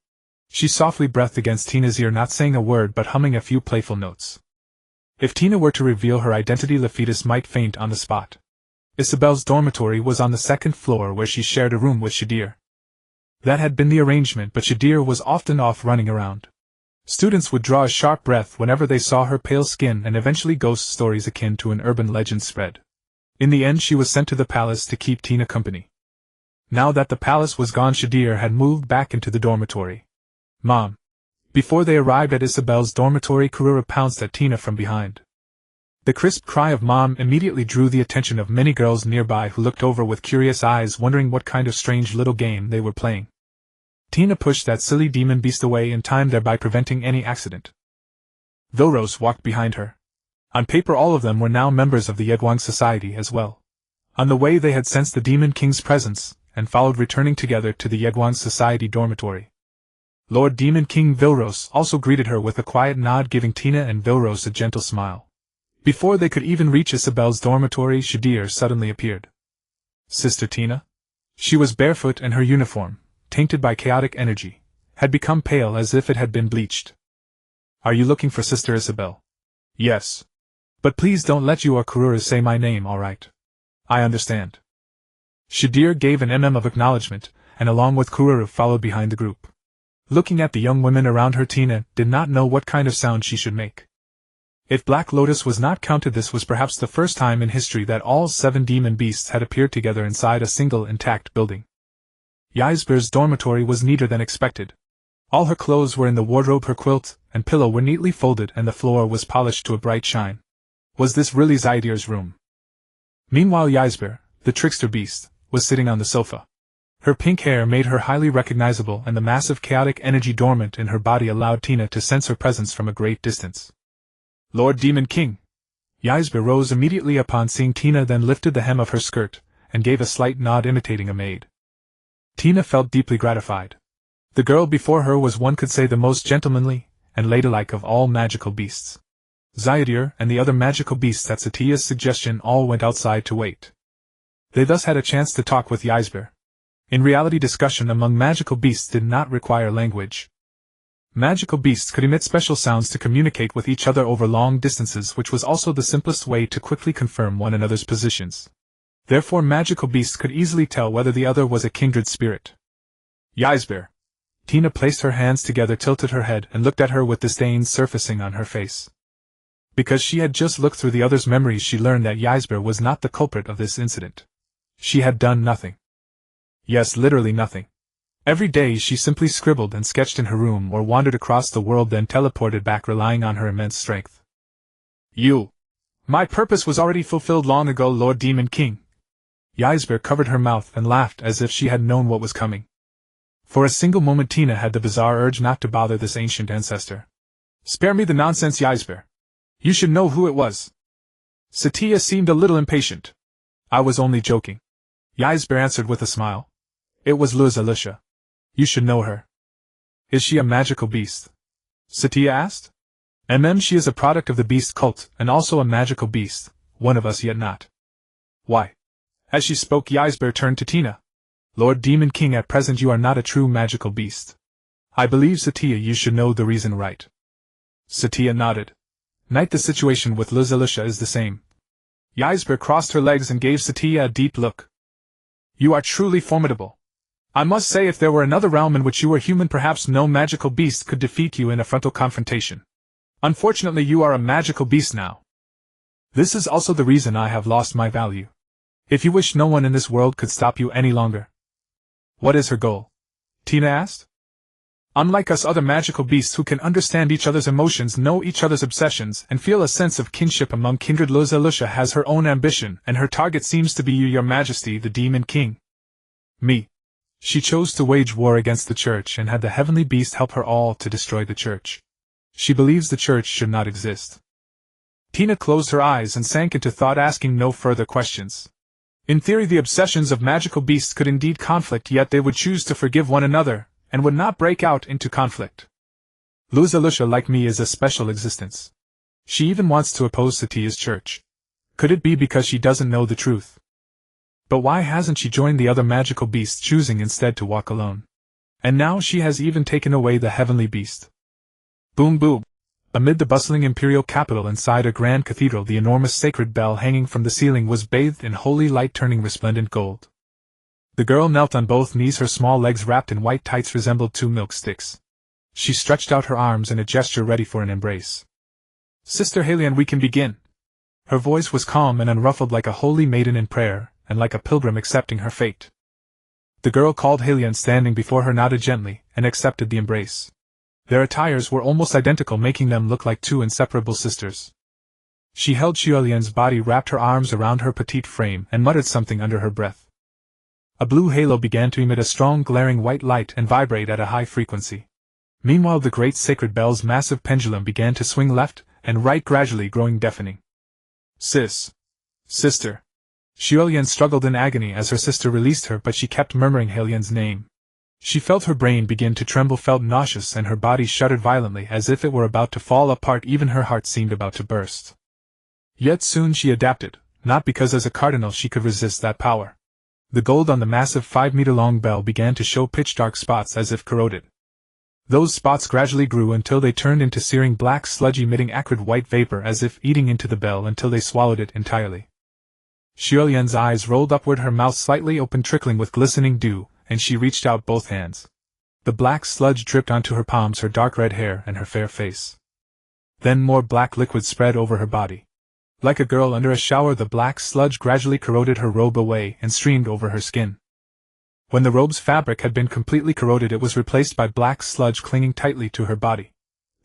She softly breathed against Tina's ear, not saying a word but humming a few playful notes. If Tina were to reveal her identity, Lapidus might faint on the spot. Isabel's dormitory was on the 2nd floor, where she shared a room with Shadir. That had been the arrangement, but Shadir was often off running around. Students would draw a sharp breath whenever they saw her pale skin, and eventually ghost stories akin to an urban legend spread. In the end, she was sent to the palace to keep Tina company. Now that the palace was gone, Shadir had moved back into the dormitory. Mom. Before they arrived at Isabel's dormitory, Karura pounced at Tina from behind. The crisp cry of Mom immediately drew the attention of many girls nearby, who looked over with curious eyes, wondering what kind of strange little game they were playing. Tina pushed that silly demon beast away in time, thereby preventing any accident. Vilros walked behind her. On paper, all of them were now members of the Yegwang Society as well. On the way, they had sensed the Demon King's presence, and followed, returning together to the Yegwang Society dormitory. Lord Demon King Vilros also greeted her with a quiet nod, giving Tina and Vilros a gentle smile. Before they could even reach Isabel's dormitory, Shadir suddenly appeared. Sister Tina? She was barefoot, and her uniform, tainted by chaotic energy, had become pale as if it had been bleached. Are you looking for Sister Isabel? Yes. But please don't let you or Karura say my name, all right? I understand. Shadir gave an of acknowledgement, and along with Karura followed behind the group. Looking at the young women around her, Tina did not know what kind of sound she should make. If Black Lotus was not counted, this was perhaps the first time in history that all 7 demon beasts had appeared together inside a single intact building. Ysber's dormitory was neater than expected. All her clothes were in the wardrobe, her quilt and pillow were neatly folded, and the floor was polished to a bright shine. Was this really Zydir's room? Meanwhile, Ysber, the trickster beast, was sitting on the sofa. Her pink hair made her highly recognizable, and the massive chaotic energy dormant in her body allowed Tina to sense her presence from a great distance. Lord Demon King! Ysber rose immediately upon seeing Tina, then lifted the hem of her skirt, and gave a slight nod imitating a maid. Tina felt deeply gratified. The girl before her was, one could say, the most gentlemanly and ladylike of all magical beasts. Zydir and the other magical beasts at Satya's suggestion all went outside to wait. They thus had a chance to talk with Ysber. In reality, discussion among magical beasts did not require language. Magical beasts could emit special sounds to communicate with each other over long distances, which was also the simplest way to quickly confirm one another's positions. Therefore, magical beasts could easily tell whether the other was a kindred spirit. Ysber. Tina placed her hands together, tilted her head, and looked at her with disdain surfacing on her face. Because she had just looked through the other's memories, she learned that Ysber was not the culprit of this incident. She had done nothing. Yes, literally nothing. Every day she simply scribbled and sketched in her room, or wandered across the world, then teleported back, relying on her immense strength. My purpose was already fulfilled long ago, Lord Demon King. Ysber covered her mouth and laughed as if she had known what was coming. For a single moment Tina had the bizarre urge not to bother this ancient ancestor. Spare me the nonsense, Ysber. You should know who it was. Satya seemed a little impatient. I was only joking. Ysber answered with a smile. It was Luz Alicia. You should know her. Is she a magical beast? Satya asked. She is a product of the beast cult, and also a magical beast, one of us yet not. Why? As she spoke, Ysber turned to Tina. Lord Demon King, at present you are not a true magical beast. I believe, Satya, you should know the reason, right? Satya nodded. Night the situation with Luzalusha is the same. Ysber crossed her legs and gave Satya a deep look. You are truly formidable. I must say if there were another realm in which you were human perhaps no magical beast could defeat you in a frontal confrontation. Unfortunately you are a magical beast now. This is also the reason I have lost my value. If you wish no one in this world could stop you any longer. What is her goal? Tina asked. Unlike us other magical beasts who can understand each other's emotions, know each other's obsessions, and feel a sense of kinship among kindred, Luzalusha has her own ambition, and her target seems to be you, Your Majesty, the Demon King. Me. She chose to wage war against the Church and had the heavenly beast help her all to destroy the Church. She believes the Church should not exist. Tina closed her eyes and sank into thought, asking no further questions. In theory the obsessions of magical beasts could indeed conflict, yet they would choose to forgive one another, and would not break out into conflict. Luzalusha, like me, is a special existence. She even wants to oppose Satya's church. Could it be because she doesn't know the truth? But why hasn't she joined the other magical beasts, choosing instead to walk alone? And now she has even taken away the heavenly beast. Boom boom! Amid the bustling imperial capital inside a grand cathedral, the enormous sacred bell hanging from the ceiling was bathed in holy light, turning resplendent gold. The girl knelt on both knees, her small legs wrapped in white tights resembled 2 milk sticks. She stretched out her arms in a gesture ready for an embrace. Sister Heroine, we can begin. Her voice was calm and unruffled, like a holy maiden in prayer, and like a pilgrim accepting her fate. The girl called Heroine, standing before her, nodded gently, and accepted the embrace. Their attires were almost identical, making them look like 2 inseparable sisters. She held Heroine's body, wrapped her arms around her petite frame, and muttered something under her breath. A blue halo began to emit a strong glaring white light and vibrate at a high frequency. Meanwhile the great sacred bell's massive pendulum began to swing left and right, gradually growing deafening. Sister. Heroine struggled in agony as her sister released her, but she kept murmuring Heroine's name. She felt her brain begin to tremble, felt nauseous, and her body shuddered violently as if it were about to fall apart. Even her heart seemed about to burst. Yet soon she adapted, not because as a cardinal she could resist that power. The gold on the massive 5-meter-long bell began to show pitch-dark spots as if corroded. Those spots gradually grew until they turned into searing black sludge, emitting acrid white vapor as if eating into the bell until they swallowed it entirely. Heroine's eyes rolled upward, her mouth slightly open, trickling with glistening dew, and she reached out both hands. The black sludge dripped onto her palms, her dark red hair, and her fair face. Then more black liquid spread over her body. Like a girl under a shower, the black sludge gradually corroded her robe away and streamed over her skin. When the robe's fabric had been completely corroded, it was replaced by black sludge clinging tightly to her body.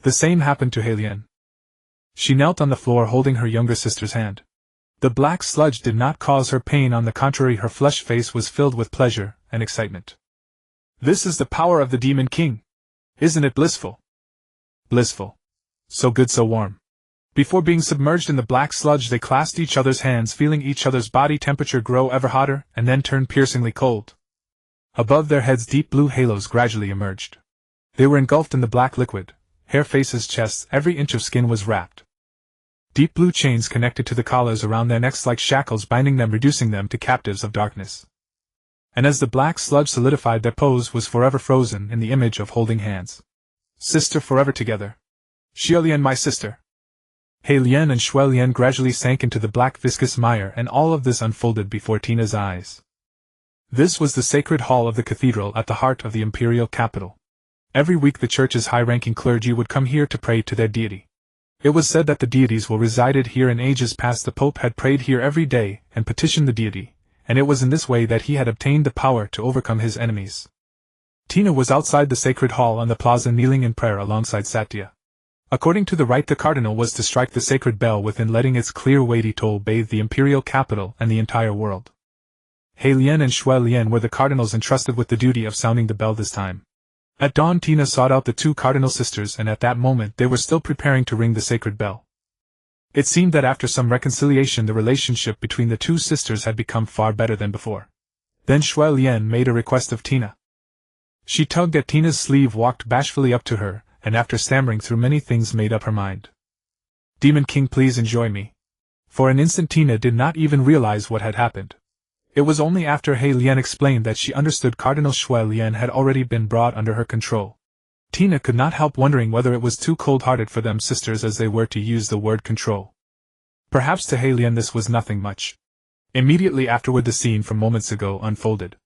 The same happened to Heroine. She knelt on the floor holding her younger sister's hand. The black sludge did not cause her pain, on the contrary, her flushed face was filled with pleasure and excitement. This is the power of the Demon King. Isn't it blissful? Blissful. So good, so warm. Before being submerged in the black sludge, they clasped each other's hands, feeling each other's body temperature grow ever hotter, and then turn piercingly cold. Above their heads, deep blue halos gradually emerged. They were engulfed in the black liquid. Hair, faces, chests, every inch of skin was wrapped. Deep blue chains connected to the collars around their necks like shackles, binding them, reducing them to captives of darkness. And as the black sludge solidified, their pose was forever frozen in the image of holding hands. Sister, forever together. Heroine, my sister. Heroine and Heroine gradually sank into the black viscous mire, and all of this unfolded before Tina's eyes. This was the sacred hall of the cathedral at the heart of the imperial capital. Every week the church's high-ranking clergy would come here to pray to their deity. It was said that the deities who resided here in ages past. The Pope had prayed here every day and petitioned the deity, and it was in this way that he had obtained the power to overcome his enemies. Tina was outside the sacred hall on the plaza, kneeling in prayer alongside Satya. According to the rite, the cardinal was to strike the sacred bell within, letting its clear weighty toll bathe the imperial capital and the entire world. Heroine and Heroine were the cardinals entrusted with the duty of sounding the bell this time. At dawn, Tina sought out the 2 cardinal sisters, and at that moment they were still preparing to ring the sacred bell. It seemed that after some reconciliation the relationship between the 2 sisters had become far better than before. Then Heroine made a request of Tina. She tugged at Tina's sleeve, walked bashfully up to her, and after stammering through many things made up her mind. Demon King, please enjoy me. For an instant Tina did not even realize what had happened. It was only after Heroine explained that she understood Cardinal Heroine had already been brought under her control. Tina could not help wondering whether it was too cold-hearted for them sisters as they were to use the word control. Perhaps to Heilian this was nothing much. Immediately afterward the scene from moments ago unfolded.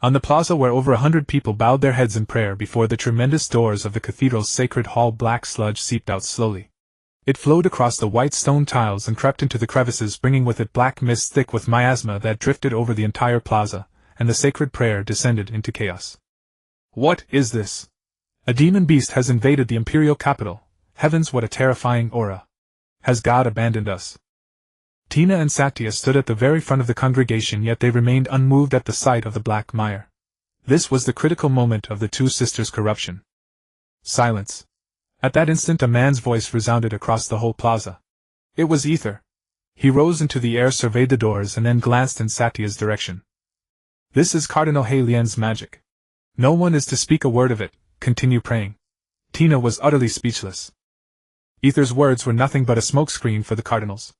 On the plaza where over 100 people bowed their heads in prayer before the tremendous doors of the cathedral's sacred hall, black sludge seeped out slowly. It flowed across the white stone tiles and crept into the crevices, bringing with it black mist thick with miasma that drifted over the entire plaza, and the sacred prayer descended into chaos. What is this? A demon beast has invaded the imperial capital. Heavens, what a terrifying aura. Has God abandoned us? Tina and Satya stood at the very front of the congregation, yet they remained unmoved at the sight of the black mire. This was the critical moment of the two sisters' corruption. Silence. At that instant a man's voice resounded across the whole plaza. It was Ether. He rose into the air, surveyed the doors, and then glanced in Satya's direction. This is Cardinal Heilian's magic. No one is to speak a word of it. Continue praying. Tina was utterly speechless. Ether's words were nothing but a smokescreen for the cardinals.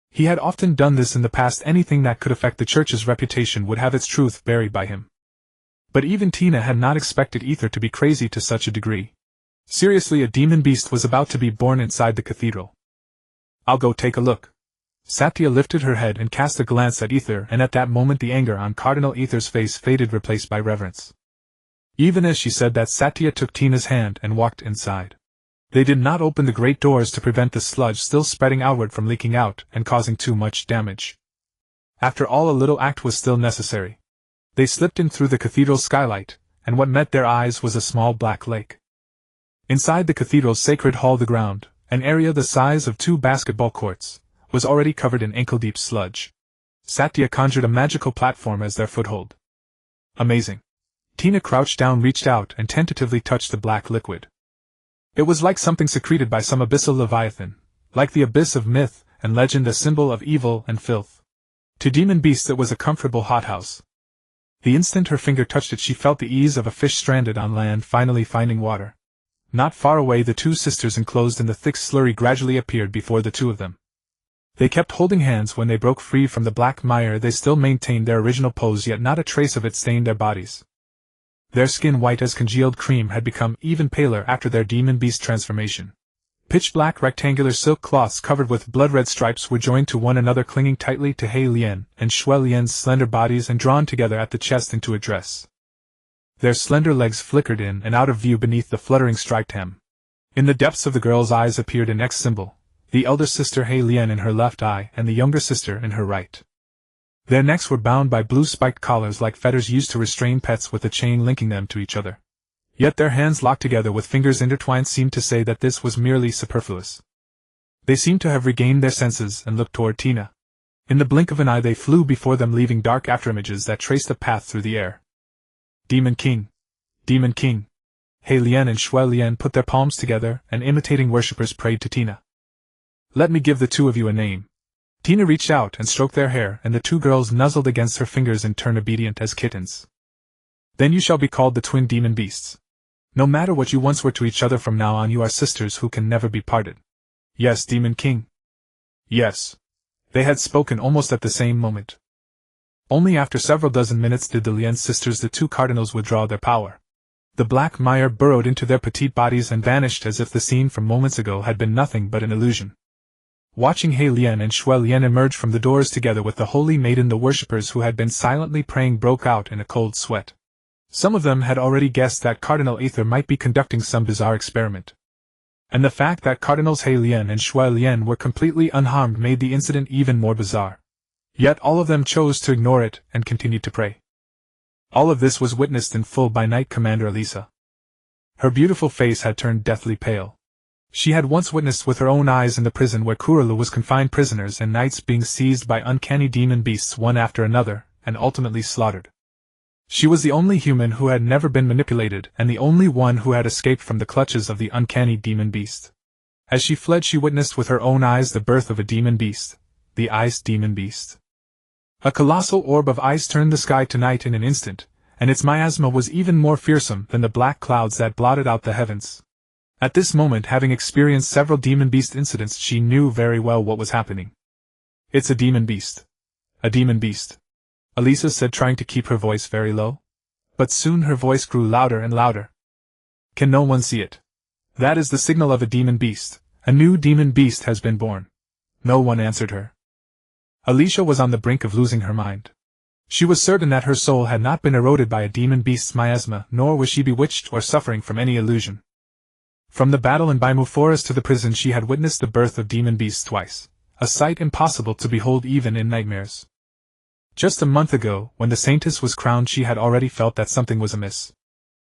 He had often done this in the past. Anything that could affect the church's reputation would have its truth buried by him. But even Tina had not expected Ether to be crazy to such a degree. Seriously, a demon beast was about to be born inside the cathedral. I'll go take a look. Satya lifted her head and cast a glance at Ether, and at that moment the anger on Cardinal Ether's face faded, replaced by reverence. Even as she said that, Satya took Tina's hand and walked inside. They did not open the great doors to prevent the sludge still spreading outward from leaking out and causing too much damage. After all, a little act was still necessary. They slipped in through the cathedral's skylight, and what met their eyes was a small black lake. Inside the cathedral's sacred hall, the ground, an area the size of 2 basketball courts, was already covered in ankle-deep sludge. Satya conjured a magical platform as their foothold. Amazing. Tina crouched down, reached out, and tentatively touched the black liquid. It was like something secreted by some abyssal leviathan, like the abyss of myth and legend, a symbol of evil and filth. To demon beasts it was a comfortable hothouse. The instant her finger touched it, she felt the ease of a fish stranded on land finally finding water. Not far away, the two sisters enclosed in the thick slurry gradually appeared before the two of them. They kept holding hands. When they broke free from the black mire, they still maintained their original pose, yet not a trace of it stained their bodies. Their skin, white as congealed cream, had become even paler after their demon beast transformation. Pitch-black rectangular silk cloths covered with blood-red stripes were joined to one another, clinging tightly to Heilian and Shuelian's slender bodies and drawn together at the chest into a dress. Their slender legs flickered in and out of view beneath the fluttering striped hem. In the depths of the girl's eyes appeared an X symbol, the elder sister Heilian in her left eye and the younger sister in her right. Their necks were bound by blue spiked collars like fetters used to restrain pets, with a chain linking them to each other. Yet their hands, locked together with fingers intertwined, seemed to say that this was merely superfluous. They seemed to have regained their senses and looked toward Tina. In the blink of an eye they flew before them, leaving dark afterimages that traced a path through the air. Demon King! Demon King! Heilian and Shuelian put their palms together and, imitating worshippers, prayed to Tina. Let me give the two of you a name. Tina reached out and stroked their hair, and the two girls nuzzled against her fingers in turn, obedient as kittens. Then you shall be called the twin demon beasts. No matter what you once were to each other, from now on you are sisters who can never be parted. Yes, Demon King. Yes. They had spoken almost at the same moment. Only after several dozen minutes did the Lien sisters, the two cardinals, withdraw their power. The black mire burrowed into their petite bodies and vanished as if the scene from moments ago had been nothing but an illusion. Watching Heilian and Shuelian emerge from the doors together with the holy maiden, the worshippers who had been silently praying broke out in a cold sweat. Some of them had already guessed that Cardinal Ether might be conducting some bizarre experiment. And the fact that Cardinals Heilian and Shuelian were completely unharmed made the incident even more bizarre. Yet all of them chose to ignore it and continued to pray. All of this was witnessed in full by Knight Commander Elisa. Her beautiful face had turned deathly pale. She had once witnessed with her own eyes in the prison where Kurulu was confined prisoners and knights being seized by uncanny demon beasts one after another, and ultimately slaughtered. She was the only human who had never been manipulated, and the only one who had escaped from the clutches of the uncanny demon beast. As she fled, she witnessed with her own eyes the birth of a demon beast, the ice demon beast. A colossal orb of ice turned the sky to night in an instant, and its miasma was even more fearsome than the black clouds that blotted out the heavens. At this moment, having experienced several demon beast incidents, she knew very well what was happening. It's a demon beast. A demon beast, Elisa said, trying to keep her voice very low. But soon her voice grew louder and louder. Can no one see it? That is the signal of a demon beast. A new demon beast has been born. No one answered her. Alicia was on the brink of losing her mind. She was certain that her soul had not been eroded by a demon beast's miasma, nor was she bewitched or suffering from any illusion. From the battle in Baimu Forest to the prison she had witnessed the birth of demon beasts twice, a sight impossible to behold even in nightmares. Just a month ago, when the saintess was crowned, she had already felt that something was amiss.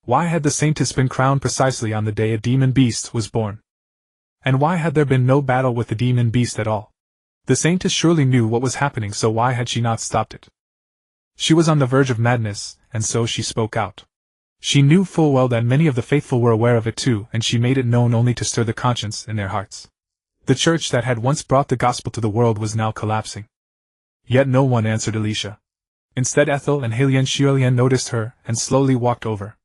Why had the saintess been crowned precisely on the day a demon beast was born? And why had there been no battle with the demon beast at all? The saintess surely knew what was happening, so why had she not stopped it? She was on the verge of madness, and so she spoke out. She knew full well that many of the faithful were aware of it too, and she made it known only to stir the conscience in their hearts. The church that had once brought the gospel to the world was now collapsing. Yet no one answered Alicia. Instead, Ethel and Hélène Chiolien noticed her and slowly walked over.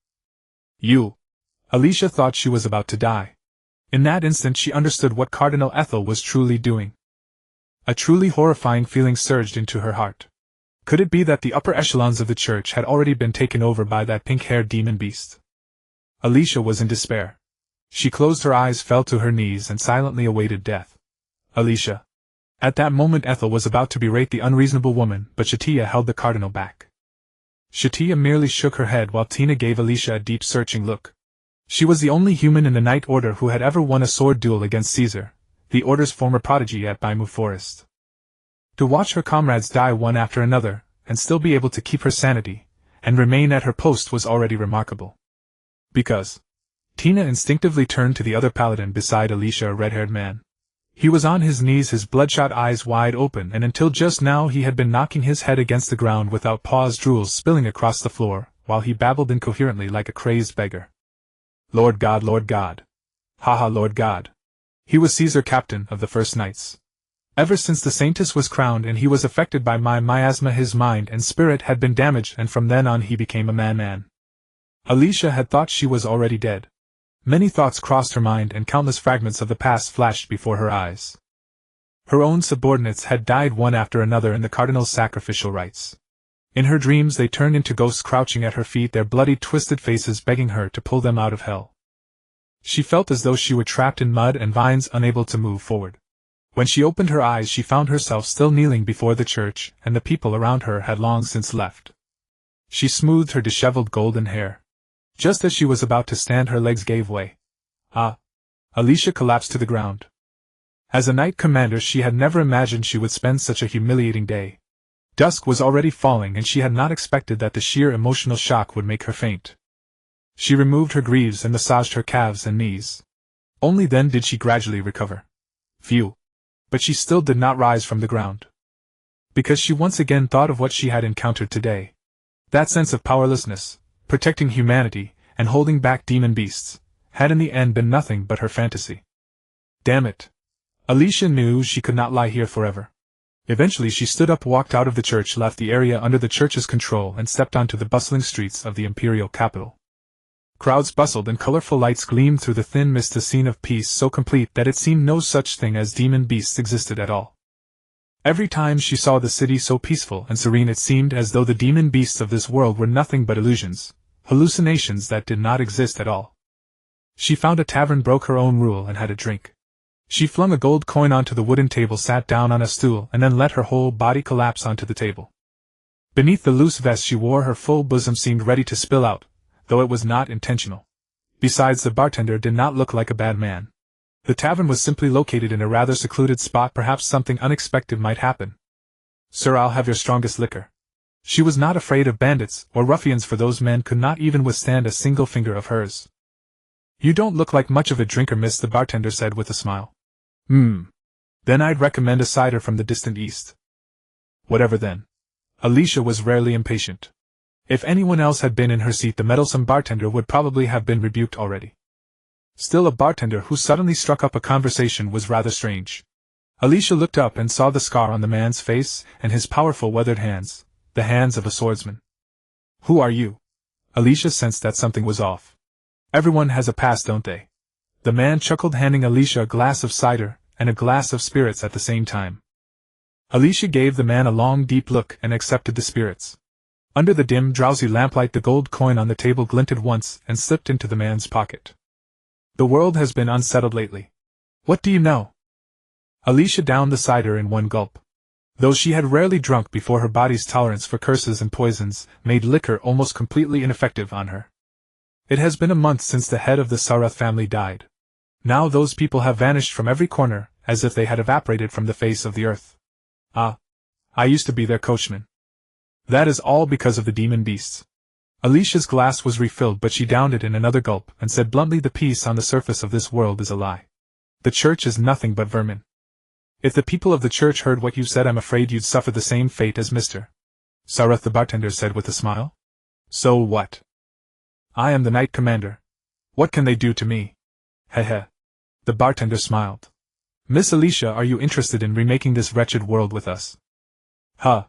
You! Alicia thought she was about to die. In that instant she understood what Cardinal Ethel was truly doing. A truly horrifying feeling surged into her heart. Could it be that the upper echelons of the church had already been taken over by that pink-haired demon beast? Alicia was in despair. She closed her eyes, fell to her knees, and silently awaited death. Alicia. At that moment Ethel was about to berate the unreasonable woman, but Satya held the cardinal back. Satya merely shook her head while Tina gave Alicia a deep searching look. She was the only human in the Night Order who had ever won a sword duel against Caesar, the Order's former prodigy at Baimu Forest. To watch her comrades die one after another, and still be able to keep her sanity, and remain at her post was already remarkable. Because Tina instinctively turned to the other paladin beside Alicia, a red-haired man. He was on his knees, his bloodshot eyes wide open, and until just now he had been knocking his head against the ground without pause, drools spilling across the floor, while he babbled incoherently like a crazed beggar. Lord God, Lord God. Ha, Lord God. He was Caesar, captain of the First Knights. Ever since the saintess was crowned and he was affected by my miasma, his mind and spirit had been damaged, and from then on he became a man. Alicia had thought she was already dead. Many thoughts crossed her mind and countless fragments of the past flashed before her eyes. Her own subordinates had died one after another in the cardinal's sacrificial rites. In her dreams they turned into ghosts crouching at her feet, their bloody, twisted faces begging her to pull them out of hell. She felt as though she were trapped in mud and vines, unable to move forward. When she opened her eyes she found herself still kneeling before the church, and the people around her had long since left. She smoothed her disheveled golden hair. Just as she was about to stand, her legs gave way. Alicia collapsed to the ground. As a knight commander she had never imagined she would spend such a humiliating day. Dusk was already falling and she had not expected that the sheer emotional shock would make her faint. She removed her greaves and massaged her calves and knees. Only then did she gradually recover. Phew. But she still did not rise from the ground. Because she once again thought of what she had encountered today. That sense of powerlessness, protecting humanity, and holding back demon beasts, had in the end been nothing but her fantasy. Damn it. Alicia knew she could not lie here forever. Eventually she stood up, walked out of the church, left the area under the church's control, and stepped onto the bustling streets of the imperial capital. Crowds bustled and colorful lights gleamed through the thin mist, a scene of peace so complete that it seemed no such thing as demon beasts existed at all. Every time she saw the city so peaceful and serene it seemed as though the demon beasts of this world were nothing but illusions, hallucinations that did not exist at all. She found a tavern, broke her own rule, and had a drink. She flung a gold coin onto the wooden table, sat down on a stool, and then let her whole body collapse onto the table. Beneath the loose vest she wore her full bosom seemed ready to spill out, though it was not intentional. Besides, the bartender did not look like a bad man. The tavern was simply located in a rather secluded spot. Perhaps something unexpected might happen. Sir, I'll have your strongest liquor. She was not afraid of bandits or ruffians, for those men could not even withstand a single finger of hers. You don't look like much of a drinker, miss, the bartender said with a smile. Then I'd recommend a cider from the distant east. Whatever then. Alicia was rarely impatient. If anyone else had been in her seat, the meddlesome bartender would probably have been rebuked already. Still, a bartender who suddenly struck up a conversation was rather strange. Alicia looked up and saw the scar on the man's face and his powerful weathered hands, the hands of a swordsman. Who are you? Alicia sensed that something was off. Everyone has a past, don't they? The man chuckled, handing Alicia a glass of cider and a glass of spirits at the same time. Alicia gave the man a long, deep look and accepted the spirits. Under the dim, drowsy lamplight, the gold coin on the table glinted once and slipped into the man's pocket. The world has been unsettled lately. What do you know? Alicia downed the cider in one gulp. Though she had rarely drunk before, her body's tolerance for curses and poisons made liquor almost completely ineffective on her. It has been a month since the head of the Sarath family died. Now those people have vanished from every corner, as if they had evaporated from the face of the earth. Ah, I used to be their coachman. That is all because of the demon beasts. Alicia's glass was refilled, but she downed it in another gulp and said bluntly, the peace on the surface of this world is a lie. The church is nothing but vermin. If the people of the church heard what you said, I'm afraid you'd suffer the same fate as Mr. Sarath, the bartender said with a smile. So what? I am the knight commander. What can they do to me? Heh. The bartender smiled. Miss Alicia, are you interested in remaking this wretched world with us? Huh.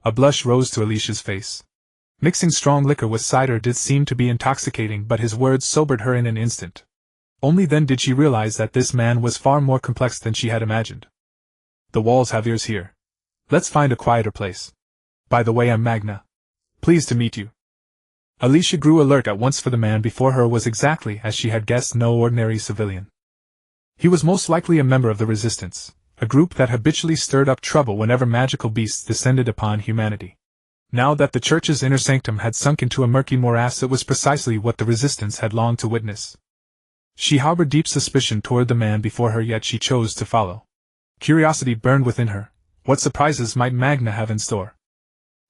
A blush rose to Alicia's face. Mixing strong liquor with cider did seem to be intoxicating, but his words sobered her in an instant. Only then did she realize that this man was far more complex than she had imagined. The walls have ears here. Let's find a quieter place. By the way, I'm Magna. Pleased to meet you. Alicia grew alert at once, for the man before her was exactly as she had guessed, no ordinary civilian. He was most likely a member of the Resistance, a group that habitually stirred up trouble whenever magical beasts descended upon humanity. Now that the church's inner sanctum had sunk into a murky morass, it was precisely what the Resistance had longed to witness. She harbored deep suspicion toward the man before her, yet she chose to follow. Curiosity burned within her. What surprises might Magna have in store?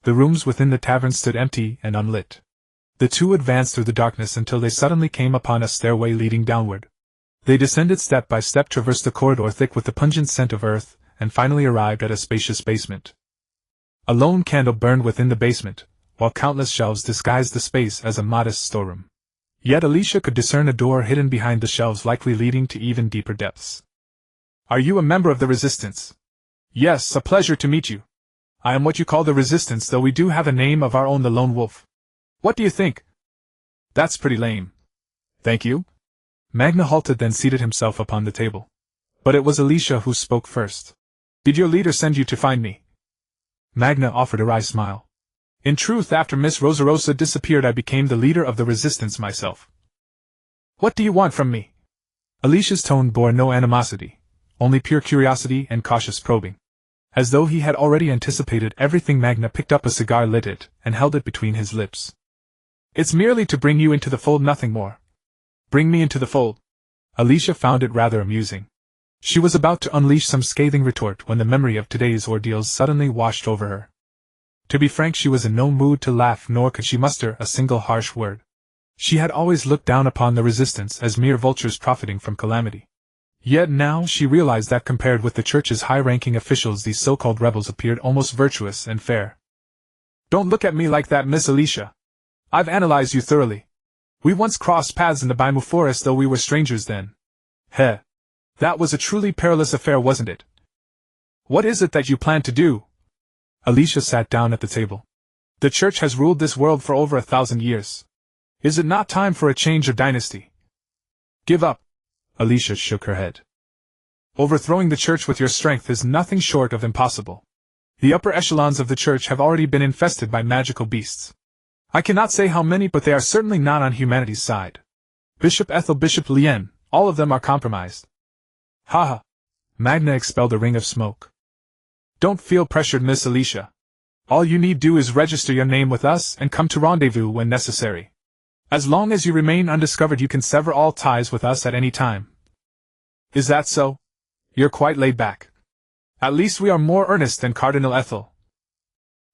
The rooms within the tavern stood empty and unlit. The two advanced through the darkness until they suddenly came upon a stairway leading downward. They descended step by step, traversed a corridor thick with the pungent scent of earth, and finally arrived at a spacious basement. A lone candle burned within the basement, while countless shelves disguised the space as a modest storeroom. Yet Alicia could discern a door hidden behind the shelves, likely leading to even deeper depths. Are you a member of the Resistance? Yes, a pleasure to meet you. I am what you call the Resistance, though we do have a name of our own, the Lone Wolf. What do you think? That's pretty lame. Thank you. Magna halted, then seated himself upon the table. But it was Alicia who spoke first. Did your leader send you to find me? Magna offered a wry smile. In truth, after Miss Rosarosa disappeared, I became the leader of the Resistance myself. What do you want from me? Alicia's tone bore no animosity, only pure curiosity and cautious probing. As though he had already anticipated everything, Magna picked up a cigar, lit it, and held it between his lips. It's merely to bring you into the fold, nothing more. Bring me into the fold? Alicia found it rather amusing. She was about to unleash some scathing retort when the memory of today's ordeals suddenly washed over her. To be frank, she was in no mood to laugh, nor could she muster a single harsh word. She had always looked down upon the Resistance as mere vultures profiting from calamity. Yet now she realized that compared with the church's high-ranking officials, these so-called rebels appeared almost virtuous and fair. Don't look at me like that, Miss Alicia. I've analyzed you thoroughly. We once crossed paths in the Baimu forest, though we were strangers then. Heh. That was a truly perilous affair, wasn't it? What is it that you plan to do? Alicia sat down at the table. The church has ruled this world for over 1,000 years. Is it not time for a change of dynasty? Give up. Alicia shook her head. Overthrowing the church with your strength is nothing short of impossible. The upper echelons of the church have already been infested by magical beasts. I cannot say how many, but they are certainly not on humanity's side. Bishop Ethel, Bishop Lien, all of them are compromised. Ha. Magna expelled a ring of smoke. Don't feel pressured, Miss Alicia. All you need do is register your name with us and come to rendezvous when necessary. As long as you remain undiscovered, you can sever all ties with us at any time. Is that so? You're quite laid back. At least we are more earnest than Cardinal Ethel.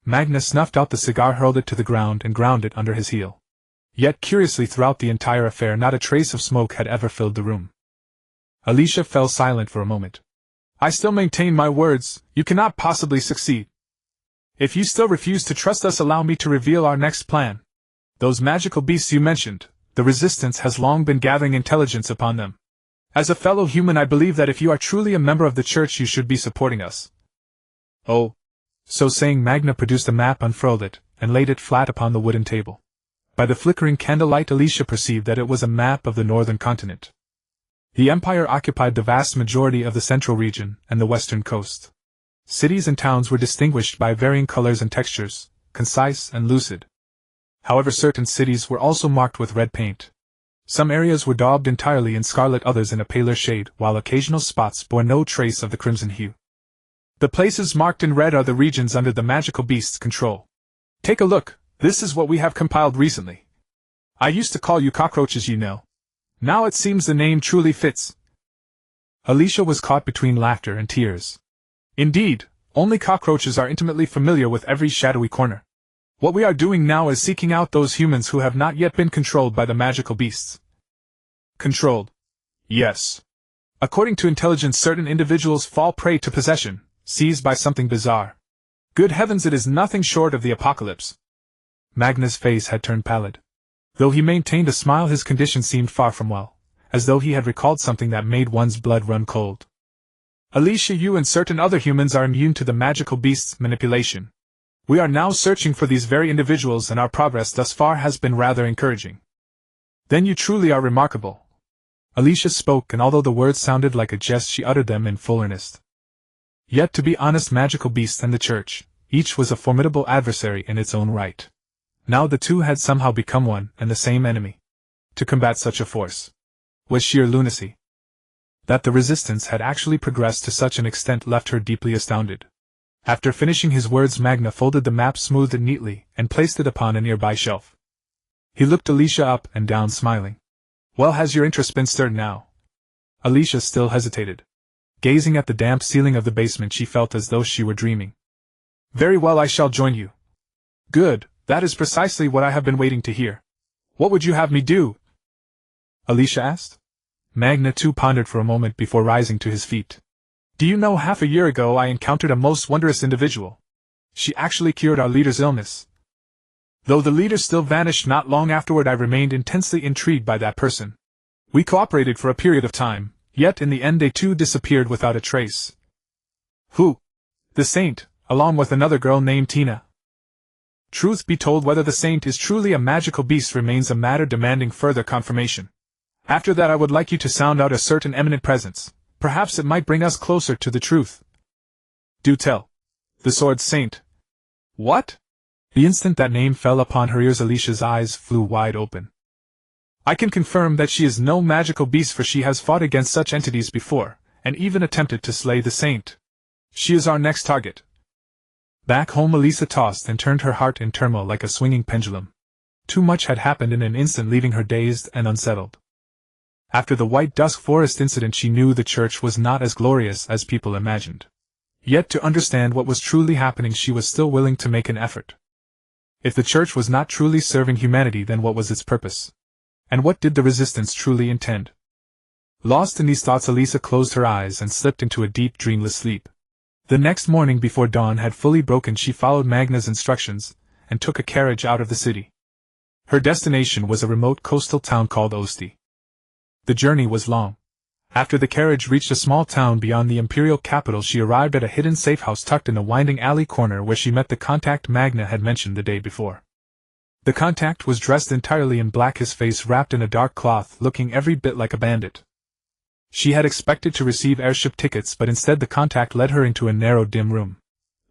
Magna snuffed out the cigar, hurled it to the ground, and ground it under his heel. Yet curiously, throughout the entire affair, not a trace of smoke had ever filled the room. Alicia fell silent for a moment. I still maintain my words, you cannot possibly succeed. If you still refuse to trust us, allow me to reveal our next plan. Those magical beasts you mentioned, the Resistance has long been gathering intelligence upon them. As a fellow human, I believe that if you are truly a member of the church, you should be supporting us. Oh. So saying, Magna produced a map, unfurled it, and laid it flat upon the wooden table. By the flickering candlelight, Alicia perceived that it was a map of the northern continent. The empire occupied the vast majority of the central region and the western coast. Cities and towns were distinguished by varying colors and textures, concise, and lucid. However, certain cities were also marked with red paint. Some areas were daubed entirely in scarlet, others in a paler shade, while occasional spots bore no trace of the crimson hue. The places marked in red are the regions under the magical beast's control. Take a look, this is what we have compiled recently. I used to call you cockroaches, you know. Now it seems the name truly fits. Alicia was caught between laughter and tears. Indeed, only cockroaches are intimately familiar with every shadowy corner. What we are doing now is seeking out those humans who have not yet been controlled by the magical beasts. Controlled? Yes. According to intelligence, certain individuals fall prey to possession, seized by something bizarre. Good heavens, it is nothing short of the apocalypse. Magna's face had turned pallid. Though he maintained a smile, his condition seemed far from well, as though he had recalled something that made one's blood run cold. Alicia, you and certain other humans are immune to the magical beast's manipulation. We are now searching for these very individuals, and our progress thus far has been rather encouraging. Then you truly are remarkable. Alicia spoke, and although the words sounded like a jest, she uttered them in full earnest. Yet, to be honest, magical beasts and the church, each was a formidable adversary in its own right. Now the two had somehow become one and the same enemy. To combat such a force was sheer lunacy. That the resistance had actually progressed to such an extent left her deeply astounded. After finishing his words, Magna folded the map, smoothed it neatly, and placed it upon a nearby shelf. He looked Alicia up and down, smiling. Well, has your interest been stirred now? Alicia still hesitated. Gazing at the damp ceiling of the basement, she felt as though she were dreaming. Very well, I shall join you. Good, that is precisely what I have been waiting to hear. What would you have me do? Alicia asked. Magna too pondered for a moment before rising to his feet. Do you know, half a year ago I encountered a most wondrous individual. She actually cured our leader's illness. Though the leader still vanished not long afterward, I remained intensely intrigued by that person. We cooperated for a period of time, yet in the end they too disappeared without a trace. Who? The saint, along with another girl named Tina. Truth be told, whether the saint is truly a magical beast remains a matter demanding further confirmation. After that, I would like you to sound out a certain eminent presence. Perhaps it might bring us closer to the truth. Do tell. The sword saint. What? The instant that name fell upon her ears, Alicia's eyes flew wide open. I can confirm that she is no magical beast, for she has fought against such entities before, and even attempted to slay the saint. She is our next target. Back home, Alicia tossed and turned, her heart in turmoil like a swinging pendulum. Too much had happened in an instant, leaving her dazed and unsettled. After the White Dusk Forest incident, she knew the church was not as glorious as people imagined. Yet to understand what was truly happening, she was still willing to make an effort. If the church was not truly serving humanity, then what was its purpose? And what did the resistance truly intend? Lost in these thoughts, Alicia closed her eyes and slipped into a deep, dreamless sleep. The next morning, before dawn had fully broken, she followed Magna's instructions and took a carriage out of the city. Her destination was a remote coastal town called Osti. The journey was long. After the carriage reached a small town beyond the imperial capital, she arrived at a hidden safe house tucked in a winding alley corner, where she met the contact Magna had mentioned the day before. The contact was dressed entirely in black, his face wrapped in a dark cloth, looking every bit like a bandit. She had expected to receive airship tickets, but instead the contact led her into a narrow, dim room.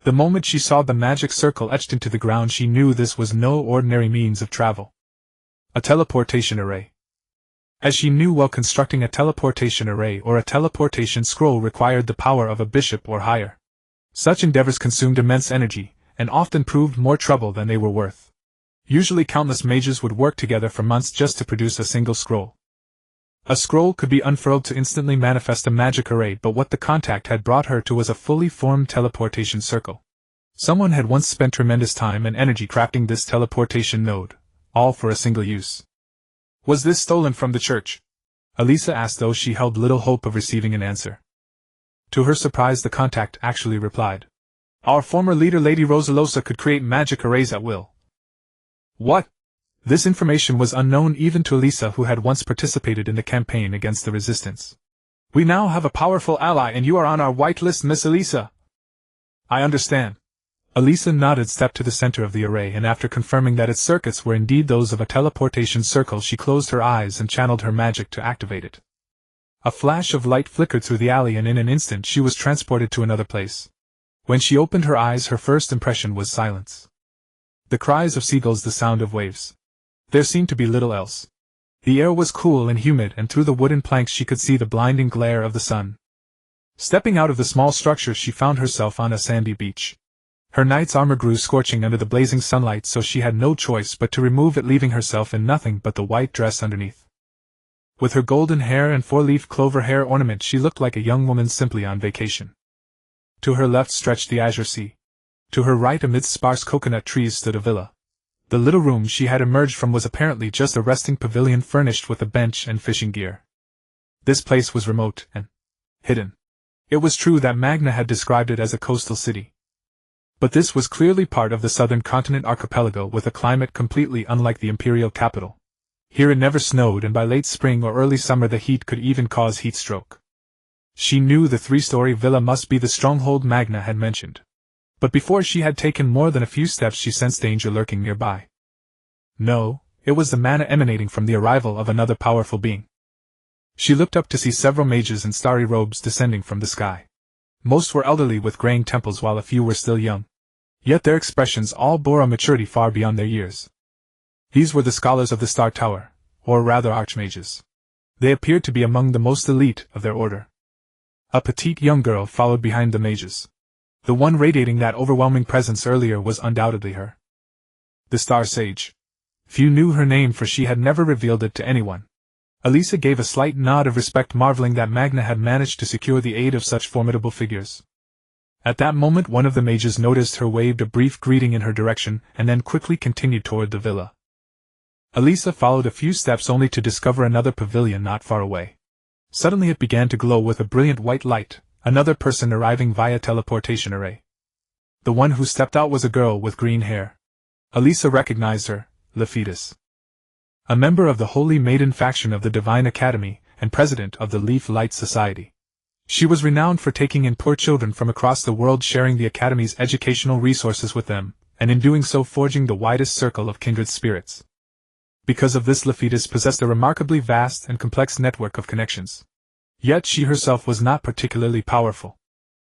The moment she saw the magic circle etched into the ground, she knew this was no ordinary means of travel. A teleportation array. As she knew well, constructing a teleportation array or a teleportation scroll required the power of a bishop or higher. Such endeavors consumed immense energy, and often proved more trouble than they were worth. Usually countless mages would work together for months just to produce a single scroll. A scroll could be unfurled to instantly manifest a magic array, but what the contact had brought her to was a fully formed teleportation circle. Someone had once spent tremendous time and energy crafting this teleportation node, all for a single use. Was this stolen from the church? Alicia asked, though she held little hope of receiving an answer. To her surprise, the contact actually replied. Our former leader, Lady Rosalosa, could create magic arrays at will. What? This information was unknown even to Alicia, who had once participated in the campaign against the resistance. We now have a powerful ally, and you are on our whitelist, Miss Alicia. I understand. Alicia nodded, stepped to the center of the array, and after confirming that its circuits were indeed those of a teleportation circle, she closed her eyes and channeled her magic to activate it. A flash of light flickered through the alley, and in an instant she was transported to another place. When she opened her eyes, her first impression was silence. The cries of seagulls, the sound of waves. There seemed to be little else. The air was cool and humid, and through the wooden planks she could see the blinding glare of the sun. Stepping out of the small structure, she found herself on a sandy beach. Her knight's armor grew scorching under the blazing sunlight, so she had no choice but to remove it, leaving herself in nothing but the white dress underneath. With her golden hair and four-leaf clover hair ornament, she looked like a young woman simply on vacation. To her left stretched the azure sea. To her right, amidst sparse coconut trees, stood a villa. The little room she had emerged from was apparently just a resting pavilion furnished with a bench and fishing gear. This place was remote and hidden. It was true that Magna had described it as a coastal city. But this was clearly part of the southern continent archipelago, with a climate completely unlike the imperial capital. Here it never snowed, and by late spring or early summer the heat could even cause heat stroke. She knew the three-story villa must be the stronghold Magna had mentioned. But before she had taken more than a few steps, she sensed danger lurking nearby. No, it was the mana emanating from the arrival of another powerful being. She looked up to see several mages in starry robes descending from the sky. Most were elderly with graying temples, while a few were still young. Yet their expressions all bore a maturity far beyond their years. These were the scholars of the Star Tower, or rather archmages. They appeared to be among the most elite of their order. A petite young girl followed behind the mages. The one radiating that overwhelming presence earlier was undoubtedly her. The Star Sage. Few knew her name, for she had never revealed it to anyone. Elisa gave a slight nod of respect, marveling that Magna had managed to secure the aid of such formidable figures. At that moment one of the mages noticed her, waved a brief greeting in her direction, and then quickly continued toward the villa. Elisa followed a few steps only to discover another pavilion not far away. Suddenly it began to glow with a brilliant white light, another person arriving via teleportation array. The one who stepped out was a girl with green hair. Elisa recognized her, Lephitis. A member of the Holy Maiden faction of the Divine Academy, and president of the Leaf Light Society. She was renowned for taking in poor children from across the world, sharing the Academy's educational resources with them, and in doing so forging the widest circle of kindred spirits. Because of this, Lephitis possessed a remarkably vast and complex network of connections. Yet she herself was not particularly powerful.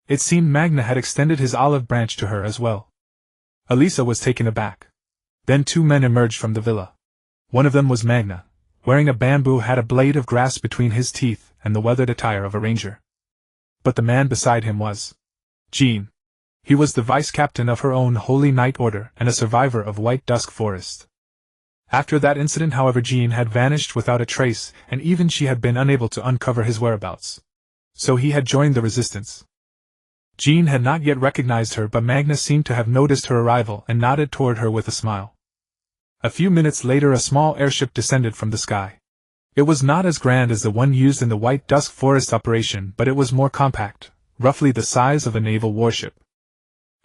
It seemed Magna had extended his olive branch to her as well. Elisa was taken aback. Then two men emerged from the villa. One of them was Magna, wearing a bamboo hat, a blade of grass between his teeth, and the weathered attire of a ranger. But the man beside him was Jean. He was the vice-captain of her own Holy Knight Order and a survivor of White Dusk Forest. After that incident, however, Jean had vanished without a trace, and even she had been unable to uncover his whereabouts. So he had joined the resistance. Jean had not yet recognized her, but Magna seemed to have noticed her arrival and nodded toward her with a smile. A few minutes later a small airship descended from the sky. It was not as grand as the one used in the White Dusk Forest operation, but it was more compact, roughly the size of a naval warship.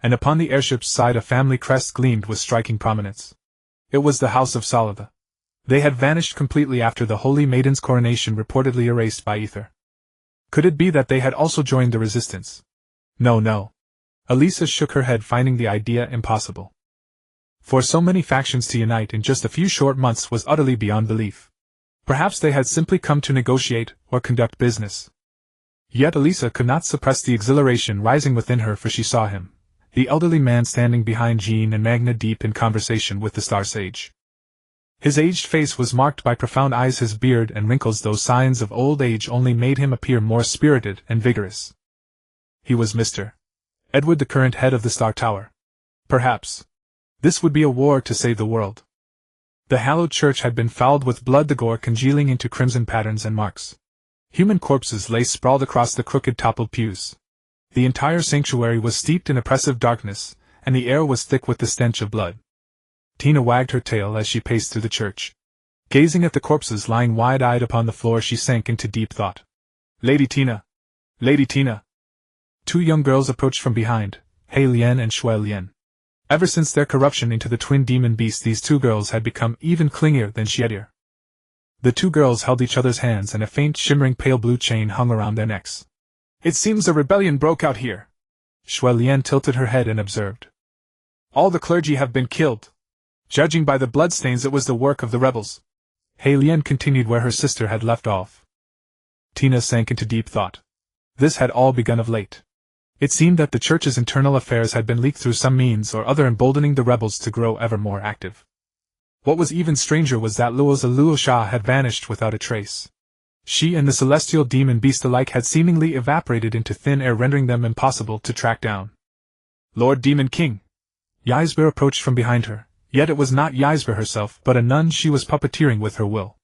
And upon the airship's side a family crest gleamed with striking prominence. It was the House of Salada. They had vanished completely after the Holy Maiden's coronation, reportedly erased by ether. Could it be that they had also joined the resistance? No. Elisa shook her head, finding the idea impossible. For so many factions to unite in just a few short months was utterly beyond belief. Perhaps they had simply come to negotiate or conduct business. Yet Elisa could not suppress the exhilaration rising within her, for she saw him, the elderly man, standing behind Jean and Magna, deep in conversation with the Star Sage. His aged face was marked by profound eyes, his beard and wrinkles, those signs of old age, only made him appear more spirited and vigorous. He was Mr. Edward, the current head of the Star Tower. Perhaps this would be a war to save the world. The hallowed church had been fouled with blood, the gore congealing into crimson patterns and marks. Human corpses lay sprawled across the crooked, toppled pews. The entire sanctuary was steeped in oppressive darkness, and the air was thick with the stench of blood. Tina wagged her tail as she paced through the church. Gazing at the corpses lying wide-eyed upon the floor, she sank into deep thought. Lady Tina! Lady Tina! Two young girls approached from behind, He Lian and Shui Lian. Ever since their corruption into the twin demon beasts, these two girls had become even clingier than Xiedir. The two girls held each other's hands, and a faint, shimmering pale blue chain hung around their necks. It seems a rebellion broke out here. Shui Lian tilted her head and observed. All the clergy have been killed. Judging by the bloodstains, it was the work of the rebels. He Lian continued where her sister had left off. Tina sank into deep thought. This had all begun of late. It seemed that the church's internal affairs had been leaked through some means or other, emboldening the rebels to grow ever more active. What was even stranger was that Luo Sha had vanished without a trace. She and the celestial demon beast alike had seemingly evaporated into thin air, rendering them impossible to track down. Lord Demon King! Ysber approached from behind her, yet it was not Ysber herself but a nun she was puppeteering with her will.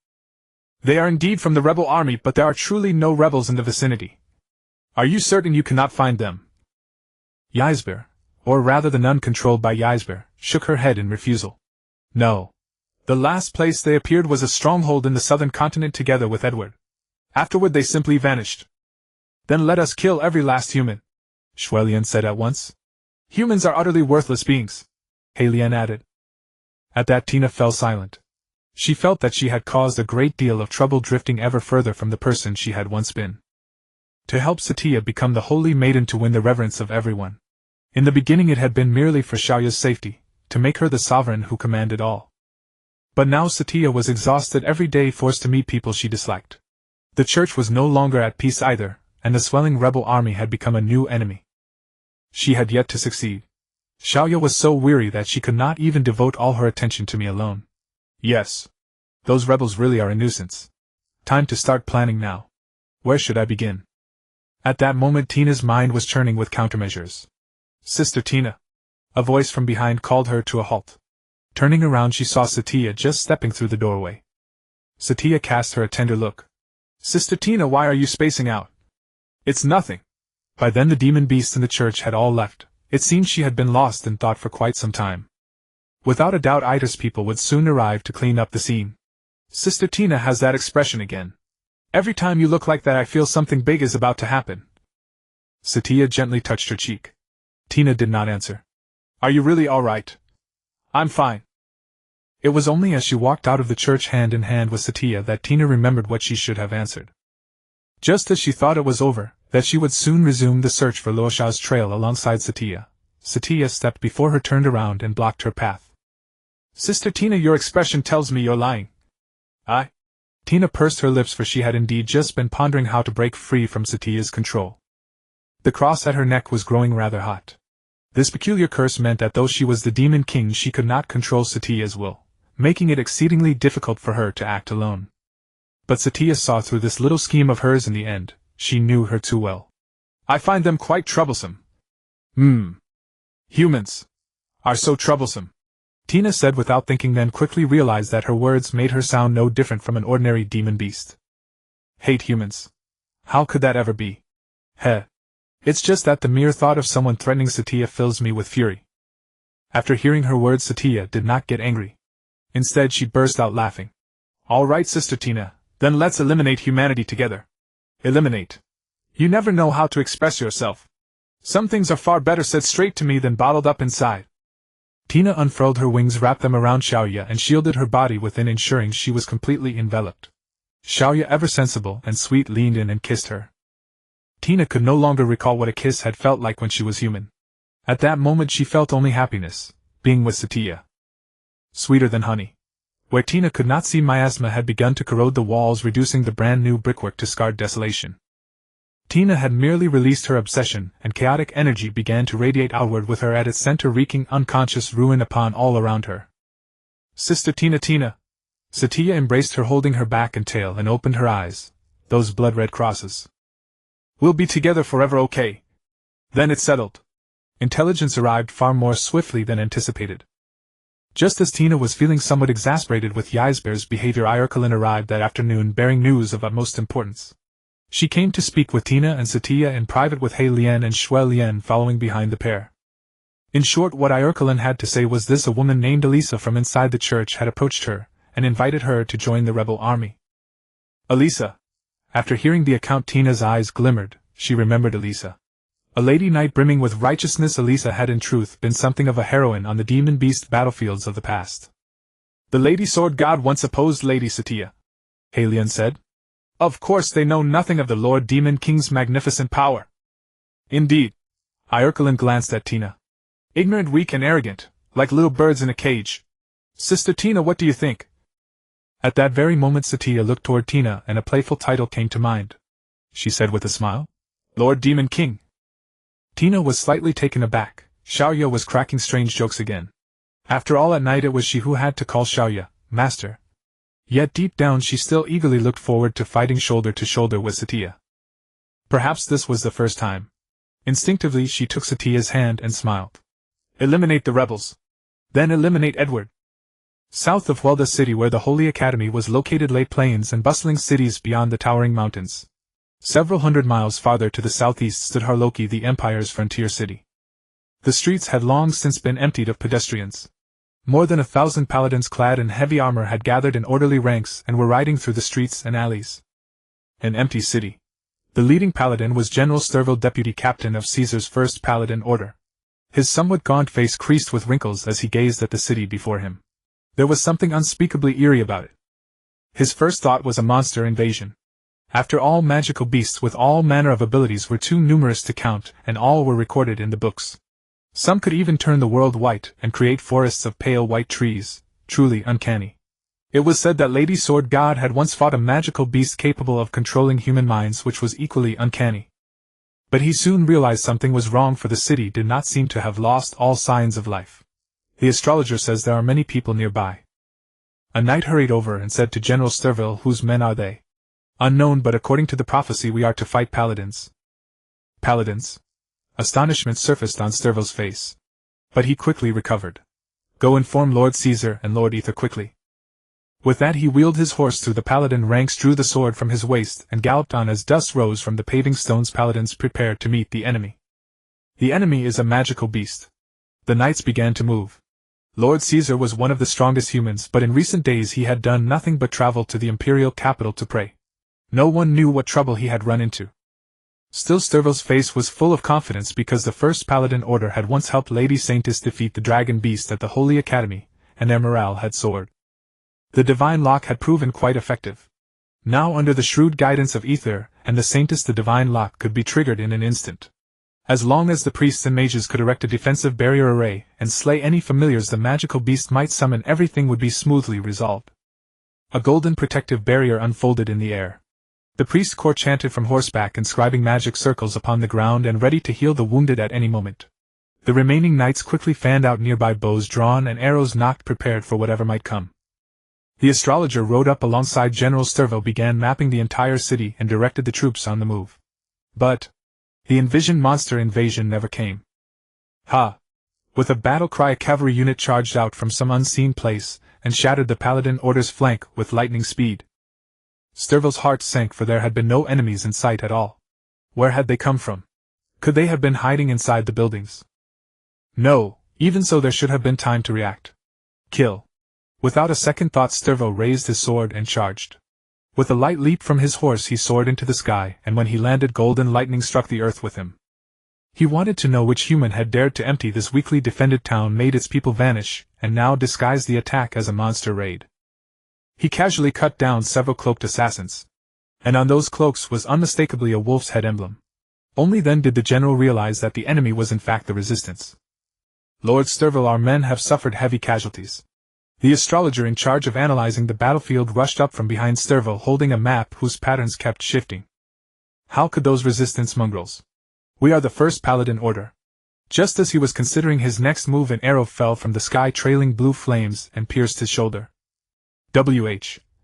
They are indeed from the rebel army, but there are truly no rebels in the vicinity. Are you certain you cannot find them? Ysber, or rather the nun controlled by Ysber, shook her head in refusal. No. The last place they appeared was a stronghold in the southern continent together with Edward. Afterward they simply vanished. Then let us kill every last human, Shuelian said at once. Humans are utterly worthless beings, Heilian added. At that Tina fell silent. She felt that she had caused a great deal of trouble, drifting ever further from the person she had once been. To help Satya become the holy maiden, to win the reverence of everyone. In the beginning it had been merely for Xiaoya's safety, to make her the sovereign who commanded all. But now Satya was exhausted, every day forced to meet people she disliked. The church was no longer at peace either, and the swelling rebel army had become a new enemy. She had yet to succeed. Xiaoya was so weary that she could not even devote all her attention to me alone. Yes. Those rebels really are a nuisance. Time to start planning now. Where should I begin? At that moment Tina's mind was churning with countermeasures. Sister Tina! A voice from behind called her to a halt. Turning around she saw Satya just stepping through the doorway. Satya cast her a tender look. Sister Tina, why are you spacing out? It's nothing. By then the demon beasts in the church had all left. It seemed she had been lost in thought for quite some time. Without a doubt Ida's people would soon arrive to clean up the scene. Sister Tina has that expression again. Every time you look like that I feel something big is about to happen. Satya gently touched her cheek. Tina did not answer. Are you really all right? I'm fine. It was only as she walked out of the church hand in hand with Satya that Tina remembered what she should have answered. Just as she thought it was over, that she would soon resume the search for Luosha's trail alongside Satya, Satya stepped before her, turned around and blocked her path. Sister Tina, your expression tells me you're lying. Tina pursed her lips, for she had indeed just been pondering how to break free from Satya's control. The cross at her neck was growing rather hot. This peculiar curse meant that though she was the demon king, she could not control Satya's will, making it exceedingly difficult for her to act alone. But Satya saw through this little scheme of hers in the end. She knew her too well. I find them quite troublesome. Humans are so troublesome, Tina said without thinking, then quickly realized that her words made her sound no different from an ordinary demon beast. Hate humans. How could that ever be? It's just that the mere thought of someone threatening Satya fills me with fury. After hearing her words, Satya did not get angry. Instead, she burst out laughing. All right, Sister Tina, then let's eliminate humanity together. Eliminate. You never know how to express yourself. Some things are far better said straight to me than bottled up inside. Tina unfurled her wings, wrapped them around Xiaoya, and shielded her body within, ensuring she was completely enveloped. Xiaoya, ever sensible and sweet, leaned in and kissed her. Tina could no longer recall what a kiss had felt like when she was human. At that moment she felt only happiness, being with Satya. Sweeter than honey. Where Tina could not see, miasma had begun to corrode the walls, reducing the brand new brickwork to scarred desolation. Tina had merely released her obsession, and chaotic energy began to radiate outward, with her at its center wreaking unconscious ruin upon all around her. Sister Tina! Satya embraced her, holding her back and tail, and opened her eyes. Those blood-red crosses. We'll be together forever, okay? Then it's settled. Intelligence arrived far more swiftly than anticipated. Just as Tina was feeling somewhat exasperated with Ysber's behavior, Irkelin arrived that afternoon, bearing news of utmost importance. She came to speak with Tina and Satya in private, with He Lian and Shui Lian following behind the pair. In short, what Irkelin had to say was this: a woman named Elisa from inside the church had approached her, and invited her to join the rebel army. Elisa. After hearing the account, Tina's eyes glimmered. She remembered Elisa. A lady knight brimming with righteousness, Elisa had in truth been something of a heroine on the demon-beast battlefields of the past. The Lady Sword God once opposed Lady Satya, Halion said. Of course they know nothing of the Lord Demon King's magnificent power. Indeed. Irkelin glanced at Tina. Ignorant, weak and arrogant, like little birds in a cage. Sister Tina, what do you think? At that very moment Satya looked toward Tina, and a playful title came to mind. She said with a smile, Lord Demon King. Tina was slightly taken aback. Xiaoya was cracking strange jokes again. After all, at night it was she who had to call Xiaoya master. Yet deep down she still eagerly looked forward to fighting shoulder to shoulder with Satya. Perhaps this was the first time. Instinctively she took Satya's hand and smiled. Eliminate the rebels. Then eliminate Edward. South of Welda City, where the Holy Academy was located, lay plains and bustling cities beyond the towering mountains. Several hundred miles farther to the southeast stood Harloki, the Empire's frontier city. The streets had long since been emptied of pedestrians. More than 1,000 paladins clad in heavy armor had gathered in orderly ranks and were riding through the streets and alleys. An empty city. The leading paladin was General Sturville, deputy captain of Caesar's First Paladin Order. His somewhat gaunt face creased with wrinkles as he gazed at the city before him. There was something unspeakably eerie about it. His first thought was a monster invasion. After all, magical beasts with all manner of abilities were too numerous to count, and all were recorded in the books. Some could even turn the world white and create forests of pale white trees, truly uncanny. It was said that Lady Sword God had once fought a magical beast capable of controlling human minds, which was equally uncanny. But he soon realized something was wrong, for the city did not seem to have lost all signs of life. The astrologer says there are many people nearby. A knight hurried over and said to General Sturville, whose men are they? Unknown, but according to the prophecy we are to fight paladins. Paladins? Astonishment surfaced on Sturville's face. But he quickly recovered. Go inform Lord Caesar and Lord Ether quickly. With that he wheeled his horse through the paladin ranks, drew the sword from his waist, and galloped on as dust rose from the paving stones. Paladins prepared to meet the enemy. The enemy is a magical beast. The knights began to move. Lord Caesar was one of the strongest humans, but in recent days he had done nothing but travel to the imperial capital to pray. No one knew what trouble he had run into. Still, Sturville's face was full of confidence, because the First Paladin Order had once helped Lady Saintess defeat the dragon beast at the Holy Academy, and their morale had soared. The divine lock had proven quite effective. Now, under the shrewd guidance of Ether and the Saintess, the divine lock could be triggered in an instant. As long as the priests and mages could erect a defensive barrier array and slay any familiars the magical beast might summon, everything would be smoothly resolved. A golden protective barrier unfolded in the air. The priest corps chanted from horseback, inscribing magic circles upon the ground and ready to heal the wounded at any moment. The remaining knights quickly fanned out, nearby bows drawn and arrows nocked, prepared for whatever might come. The astrologer rode up alongside General Sturville, began mapping the entire city, and directed the troops on the move. But the envisioned monster invasion never came. Ha! With a battle cry, a cavalry unit charged out from some unseen place, and shattered the Paladin Order's flank with lightning speed. Sturville's heart sank, for there had been no enemies in sight at all. Where had they come from? Could they have been hiding inside the buildings? No, even so there should have been time to react. Kill. Without a second thought, Sturville raised his sword and charged. With a light leap from his horse he soared into the sky, and when he landed, golden lightning struck the earth with him. He wanted to know which human had dared to empty this weakly defended town, made its people vanish, and now disguised the attack as a monster raid. He casually cut down several cloaked assassins. And on those cloaks was unmistakably a wolf's head emblem. Only then did the general realize that the enemy was in fact the resistance. Lord Sturville, our men have suffered heavy casualties. The astrologer in charge of analyzing the battlefield rushed up from behind Sturville, holding a map whose patterns kept shifting. How could those resistance mongrels? We are the First Paladin Order. Just as he was considering his next move, an arrow fell from the sky, trailing blue flames, and pierced his shoulder.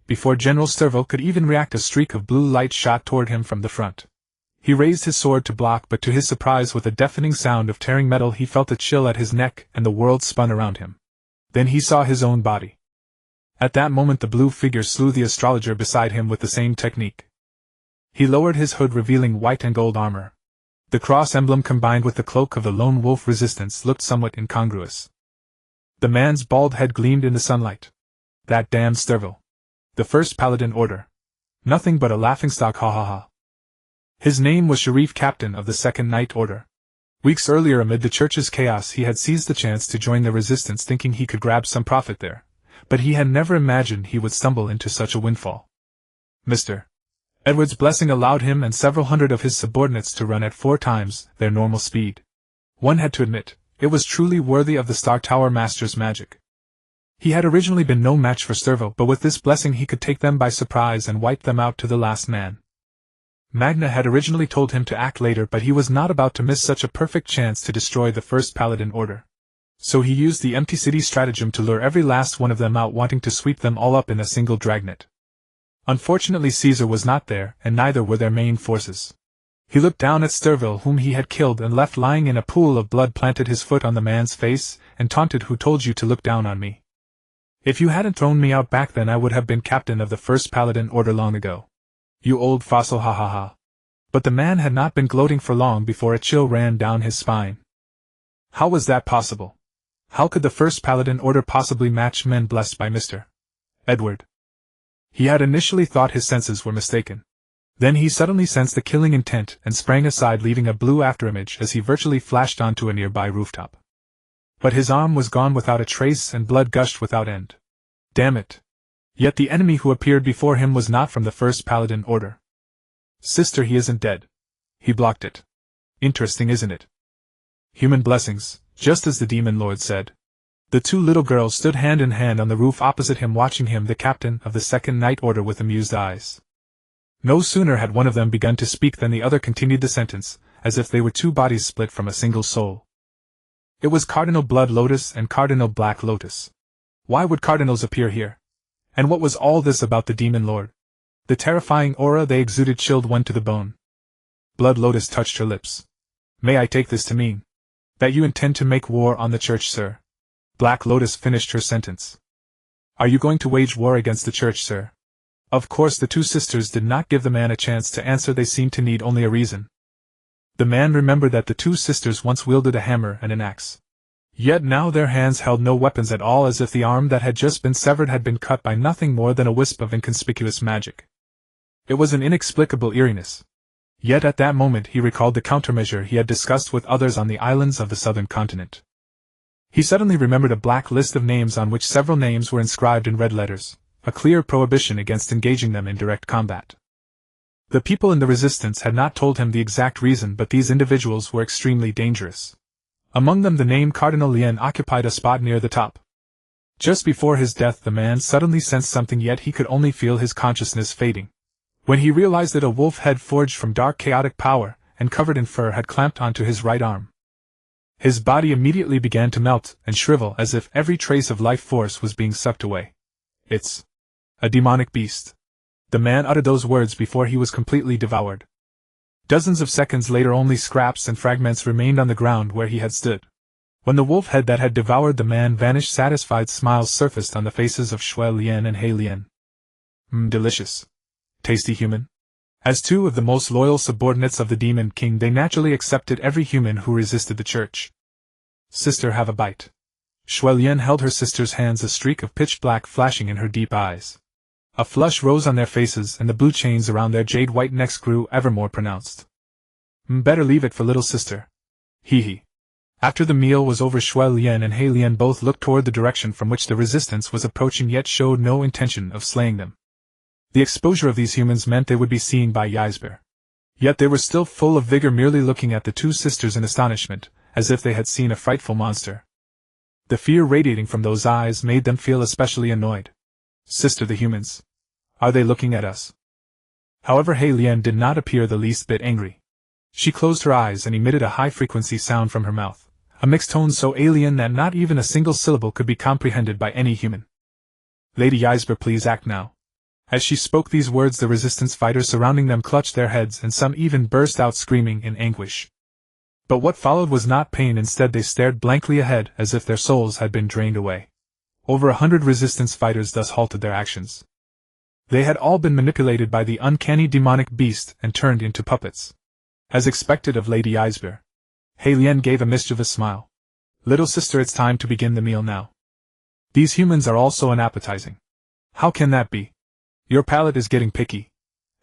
Before General Sturville could even react, a streak of blue light shot toward him from the front. He raised his sword to block, but to his surprise, with a deafening sound of tearing metal, he felt a chill at his neck, and the world spun around him. Then he saw his own body. At that moment the blue figure slew the astrologer beside him with the same technique. He lowered his hood, revealing white and gold armor. The cross emblem combined with the cloak of the lone wolf resistance looked somewhat incongruous. The man's bald head gleamed in the sunlight. That damned Sturville. The First Paladin Order. Nothing but a laughingstock, ha ha ha. His name was Sharif, captain of the Second Knight Order. Weeks earlier, amid the church's chaos, he had seized the chance to join the resistance, thinking he could grab some profit there. But he had never imagined he would stumble into such a windfall. Mr. Edward's blessing allowed him and several hundred of his subordinates to run at 4 times their normal speed. One had to admit, it was truly worthy of the Star Tower Master's magic. He had originally been no match for Sturville, but with this blessing he could take them by surprise and wipe them out to the last man. Magna had originally told him to act later, but he was not about to miss such a perfect chance to destroy the First Paladin Order. So he used the empty city stratagem to lure every last one of them out, wanting to sweep them all up in a single dragnet. Unfortunately, Caesar was not there, and neither were their main forces. He looked down at Sterville, whom he had killed and left lying in a pool of blood, planted his foot on the man's face, and taunted, "Who told you to look down on me? If you hadn't thrown me out back then, I would have been captain of the First Paladin Order long ago. You old fossil, ha ha ha." But the man had not been gloating for long before a chill ran down his spine. How was that possible? How could the First Paladin Order possibly match men blessed by Mr. Edward? He had initially thought his senses were mistaken. Then he suddenly sensed the killing intent and sprang aside, leaving a blue afterimage as he virtually flashed onto a nearby rooftop. But his arm was gone without a trace, and blood gushed without end. Damn it! Yet the enemy who appeared before him was not from the First Paladin Order. "Sister, he isn't dead." He blocked it. "Interesting, isn't it? Human blessings, just as the demon lord said." The two little girls stood hand in hand on the roof opposite him, watching him, the captain of the Second Night Order, with amused eyes. No sooner had one of them begun to speak than the other continued the sentence, as if they were two bodies split from a single soul. It was Cardinal Blood Lotus and Cardinal Black Lotus. Why would cardinals appear here? And what was all this about the demon lord? The terrifying aura they exuded chilled one to the bone. Blood Lotus touched her lips. "May I take this to mean that you intend to make war on the church, sir?" Black Lotus finished her sentence. "Are you going to wage war against the church, sir?" Of course, the two sisters did not give the man a chance to answer. They seemed to need only a reason. The man remembered that the two sisters once wielded a hammer and an axe. Yet now their hands held no weapons at all, as if the arm that had just been severed had been cut by nothing more than a wisp of inconspicuous magic. It was an inexplicable eeriness. Yet at that moment he recalled the countermeasure he had discussed with others on the islands of the southern continent. He suddenly remembered a black list of names on which several names were inscribed in red letters, a clear prohibition against engaging them in direct combat. The people in the resistance had not told him the exact reason, but these individuals were extremely dangerous. Among them the name Cardinal Lien occupied a spot near the top. Just before his death the man suddenly sensed something, yet he could only feel his consciousness fading. When he realized that a wolf head forged from dark chaotic power, and covered in fur, had clamped onto his right arm. His body immediately began to melt and shrivel as if every trace of life force was being sucked away. "It's a demonic beast." The man uttered those words before he was completely devoured. Dozens of seconds later only scraps and fragments remained on the ground where he had stood. When the wolf head that had devoured the man vanished, satisfied smiles surfaced on the faces of Shui Lien and He Lien. Delicious. Tasty human. As two of the most loyal subordinates of the Demon King, they naturally accepted every human who resisted the church. "Sister, have a bite." Shui Lien held her sister's hands, a streak of pitch black flashing in her deep eyes. A flush rose on their faces, and the blue chains around their jade-white necks grew ever more pronounced. "Better leave it for little sister." Hee. After the meal was over, Shui Lien and He Lien both looked toward the direction from which the resistance was approaching, yet showed no intention of slaying them. The exposure of these humans meant they would be seen by Ysber. Yet they were still full of vigor, merely looking at the two sisters in astonishment, as if they had seen a frightful monster. The fear radiating from those eyes made them feel especially annoyed. "Sister, the humans. Are they looking at us?" However, He Lien did not appear the least bit angry. She closed her eyes and emitted a high-frequency sound from her mouth, a mixed tone so alien that not even a single syllable could be comprehended by any human. "Lady Ysber, please act now." As she spoke these words, the resistance fighters surrounding them clutched their heads, and some even burst out screaming in anguish. But what followed was not pain. Instead, they stared blankly ahead as if their souls had been drained away. Over 100 resistance fighters thus halted their actions. They had all been manipulated by the uncanny demonic beast and turned into puppets. As expected of Lady Ysber, He Lien gave a mischievous smile. "Little sister, it's time to begin the meal now. These humans are all so unappetizing." "How can that be? Your palate is getting picky.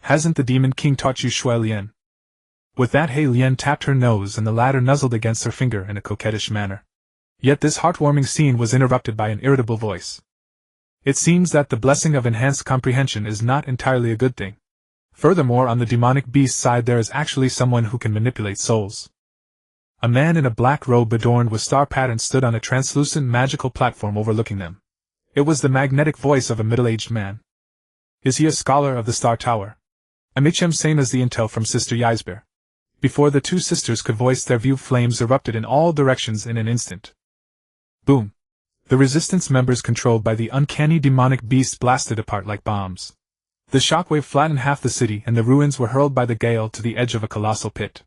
Hasn't the Demon King taught you, Shui Lien?" With that, He Lien tapped her nose, and the latter nuzzled against her finger in a coquettish manner. Yet this heartwarming scene was interrupted by an irritable voice. "It seems that the blessing of enhanced comprehension is not entirely a good thing. Furthermore, on the demonic beast side there is actually someone who can manipulate souls." A man in a black robe adorned with star patterns stood on a translucent magical platform overlooking them. It was the magnetic voice of a middle-aged man. "Is he a scholar of the Star Tower?" MHM same as the intel from Sister Yisbear. Before the two sisters could voice their view, flames erupted in all directions in an instant. Boom! The resistance members controlled by the uncanny demonic beast blasted apart like bombs. The shockwave flattened half the city and the ruins were hurled by the gale to the edge of a colossal pit.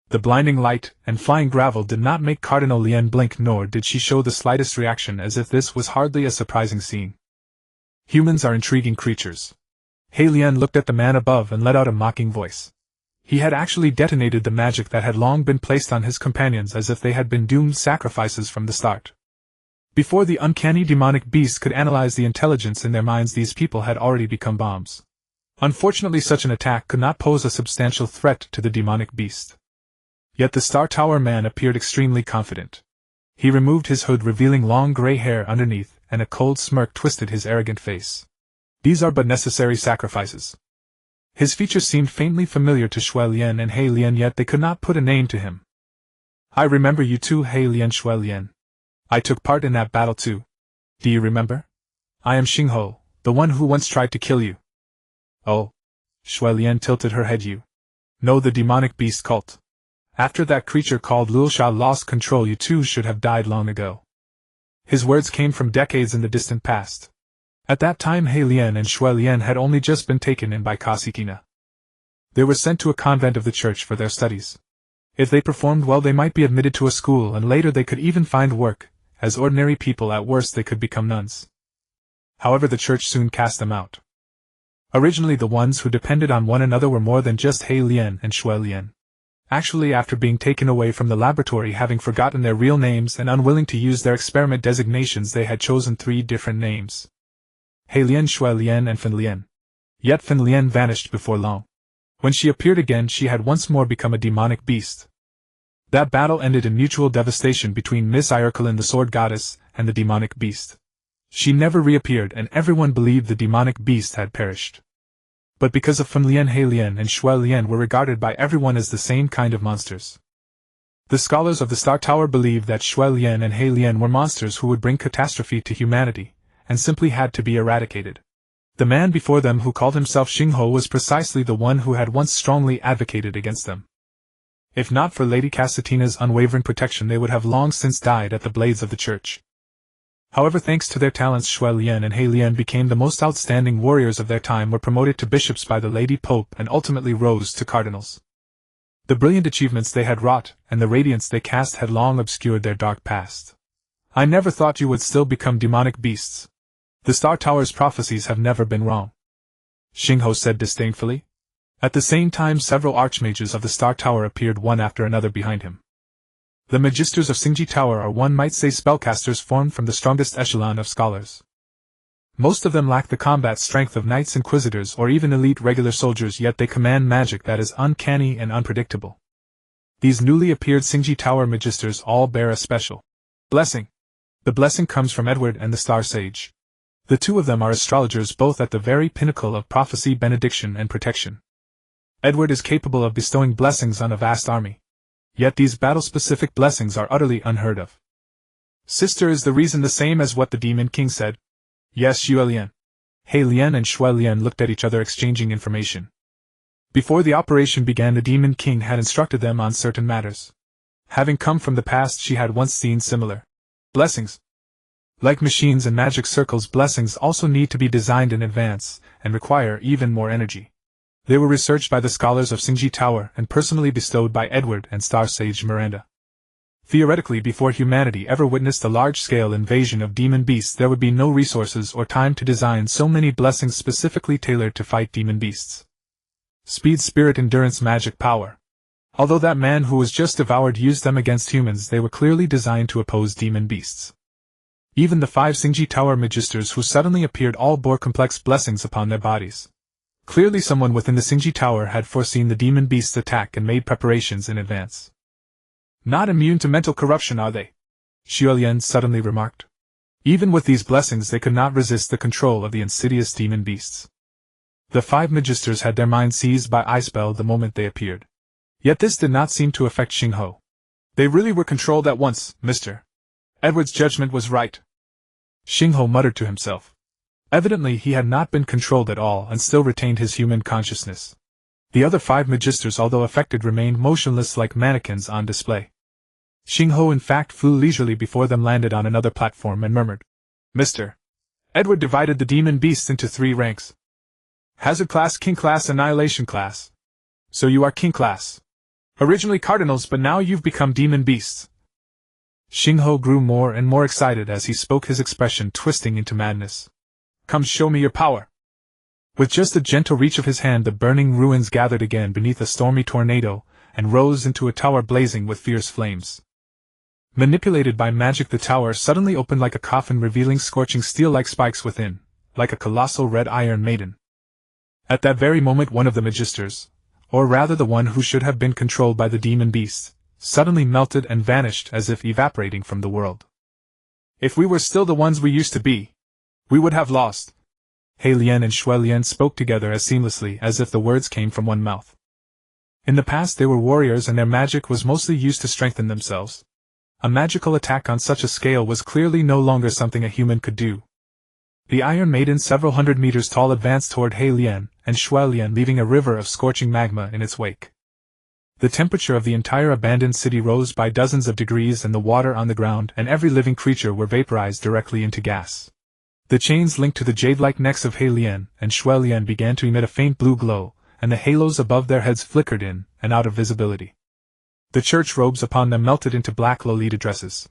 The blinding light and flying gravel did not make Cardinal Lien blink, nor did she show the slightest reaction, as if this was hardly a surprising scene. Humans are intriguing creatures. He Lien looked at the man above and let out a mocking voice. He had actually detonated the magic that had long been placed on his companions, as if they had been doomed sacrifices from the start. Before the uncanny demonic beast could analyze the intelligence in their minds, these people had already become bombs. Unfortunately, such an attack could not pose a substantial threat to the demonic beast. Yet the Star Tower man appeared extremely confident. He removed his hood, revealing long gray hair underneath, and a cold smirk twisted his arrogant face. These are but necessary sacrifices. His features seemed faintly familiar to Shui Lien and He Lien, yet they could not put a name to him. I remember you too, He Lien, Shui Lien. I took part in that battle too. Do you remember? I am Xingho, the one who once tried to kill you. Oh. Shui Lien tilted her head. You know the demonic beast cult. After that creature called Lulsha lost control, you too should have died long ago. His words came from decades in the distant past. At that time He Lien and Shui Lien had only just been taken in by Kasikina. They were sent to a convent of the church for their studies. If they performed well, they might be admitted to a school, and later they could even find work. As ordinary people, at worst they could become nuns. However, the church soon cast them out. Originally the ones who depended on one another were more than just He Lien and Shui Lien. Actually, after being taken away from the laboratory, having forgotten their real names and unwilling to use their experiment designations, they had chosen 3 different names. He Lien, Shui Lien, and Fin Lien. Yet Fin Lien vanished before long. When she appeared again, she had once more become a demonic beast. That battle ended in mutual devastation between Miss Irkelin, the sword goddess, and the demonic beast. She never reappeared, and everyone believed the demonic beast had perished. But because of Fin Lien, He Lien and Shui Lien were regarded by everyone as the same kind of monsters. The scholars of the Star Tower believed that Shui Lien and He Lien were monsters who would bring catastrophe to humanity, and simply had to be eradicated. The man before them, who called himself Xingho, was precisely the one who had once strongly advocated against them. If not for Lady Casatina's unwavering protection, they would have long since died at the blades of the church. However, thanks to their talents, Shui Lien and He Lien became the most outstanding warriors of their time, were promoted to bishops by the Lady Pope, and ultimately rose to cardinals. The brilliant achievements they had wrought, and the radiance they cast, had long obscured their dark past. I never thought you would still become demonic beasts. The Star Tower's prophecies have never been wrong, Xingho said disdainfully. At the same time, several archmages of the Star Tower appeared one after another behind him. The magisters of Xingji Tower are, one might say, spellcasters formed from the strongest echelon of scholars. Most of them lack the combat strength of knights, inquisitors, or even elite regular soldiers, yet they command magic that is uncanny and unpredictable. These newly appeared Xingji Tower magisters all bear a special blessing. The blessing comes from Edward and the Star Sage. The two of them are astrologers, both at the very pinnacle of prophecy, benediction, and protection. Edward is capable of bestowing blessings on a vast army. Yet these battle-specific blessings are utterly unheard of. Sister, is the reason the same as what the Demon King said? Yes, Shui Lien. He Lien and Shui Lien looked at each other, exchanging information. Before the operation began, the Demon King had instructed them on certain matters. Having come from the past, she had once seen similar blessings. Like machines and magic circles, blessings also need to be designed in advance, and require even more energy. They were researched by the scholars of Xingji Tower and personally bestowed by Edward and Star Sage Miranda. Theoretically, before humanity ever witnessed a large-scale invasion of demon beasts, there would be no resources or time to design so many blessings specifically tailored to fight demon beasts. Speed, spirit, endurance, magic, power. Although that man who was just devoured used them against humans, they were clearly designed to oppose demon beasts. Even the 5 Xingji Tower magisters who suddenly appeared all bore complex blessings upon their bodies. Clearly someone within the Xingji Tower had foreseen the demon beast's attack and made preparations in advance. Not immune to mental corruption, are they? Shui Lien suddenly remarked. Even with these blessings, they could not resist the control of the insidious demon beasts. The 5 magisters had their minds seized by Icebell the moment they appeared. Yet this did not seem to affect Xingho. They really were controlled at once, Mr. Edward's judgment was right. Xingho muttered to himself. Evidently he had not been controlled at all and still retained his human consciousness. The other 5 magisters, although affected, remained motionless like mannequins on display. Xingho in fact flew leisurely before them, landed on another platform, and murmured, "Mr. Edward divided the demon beasts into 3 ranks. Hazard class, king class, annihilation class. So you are king class. Originally cardinals, but now you've become demon beasts." Xingho grew more and more excited as he spoke, his expression twisting into madness. "Come show me your power." With just a gentle reach of his hand, the burning ruins gathered again beneath a stormy tornado, and rose into a tower blazing with fierce flames. Manipulated by magic, the tower suddenly opened like a coffin, revealing scorching steel-like spikes within, like a colossal red iron maiden. At that very moment, one of the magisters, or rather the one who should have been controlled by the demon beast, suddenly melted and vanished as if evaporating from the world. "If we were still the ones we used to be, we would have lost." He Lian and Shui Lian spoke together as seamlessly as if the words came from one mouth. In the past they were warriors, and their magic was mostly used to strengthen themselves. A magical attack on such a scale was clearly no longer something a human could do. The Iron Maiden, several hundred meters tall, advanced toward He Lian and Shui Lian, leaving a river of scorching magma in its wake. The temperature of the entire abandoned city rose by dozens of degrees, and the water on the ground and every living creature were vaporized directly into gas. The chains linked to the jade-like necks of He Lian and Shui Lian began to emit a faint blue glow, and the halos above their heads flickered in and out of visibility. The church robes upon them melted into black Lolita dresses.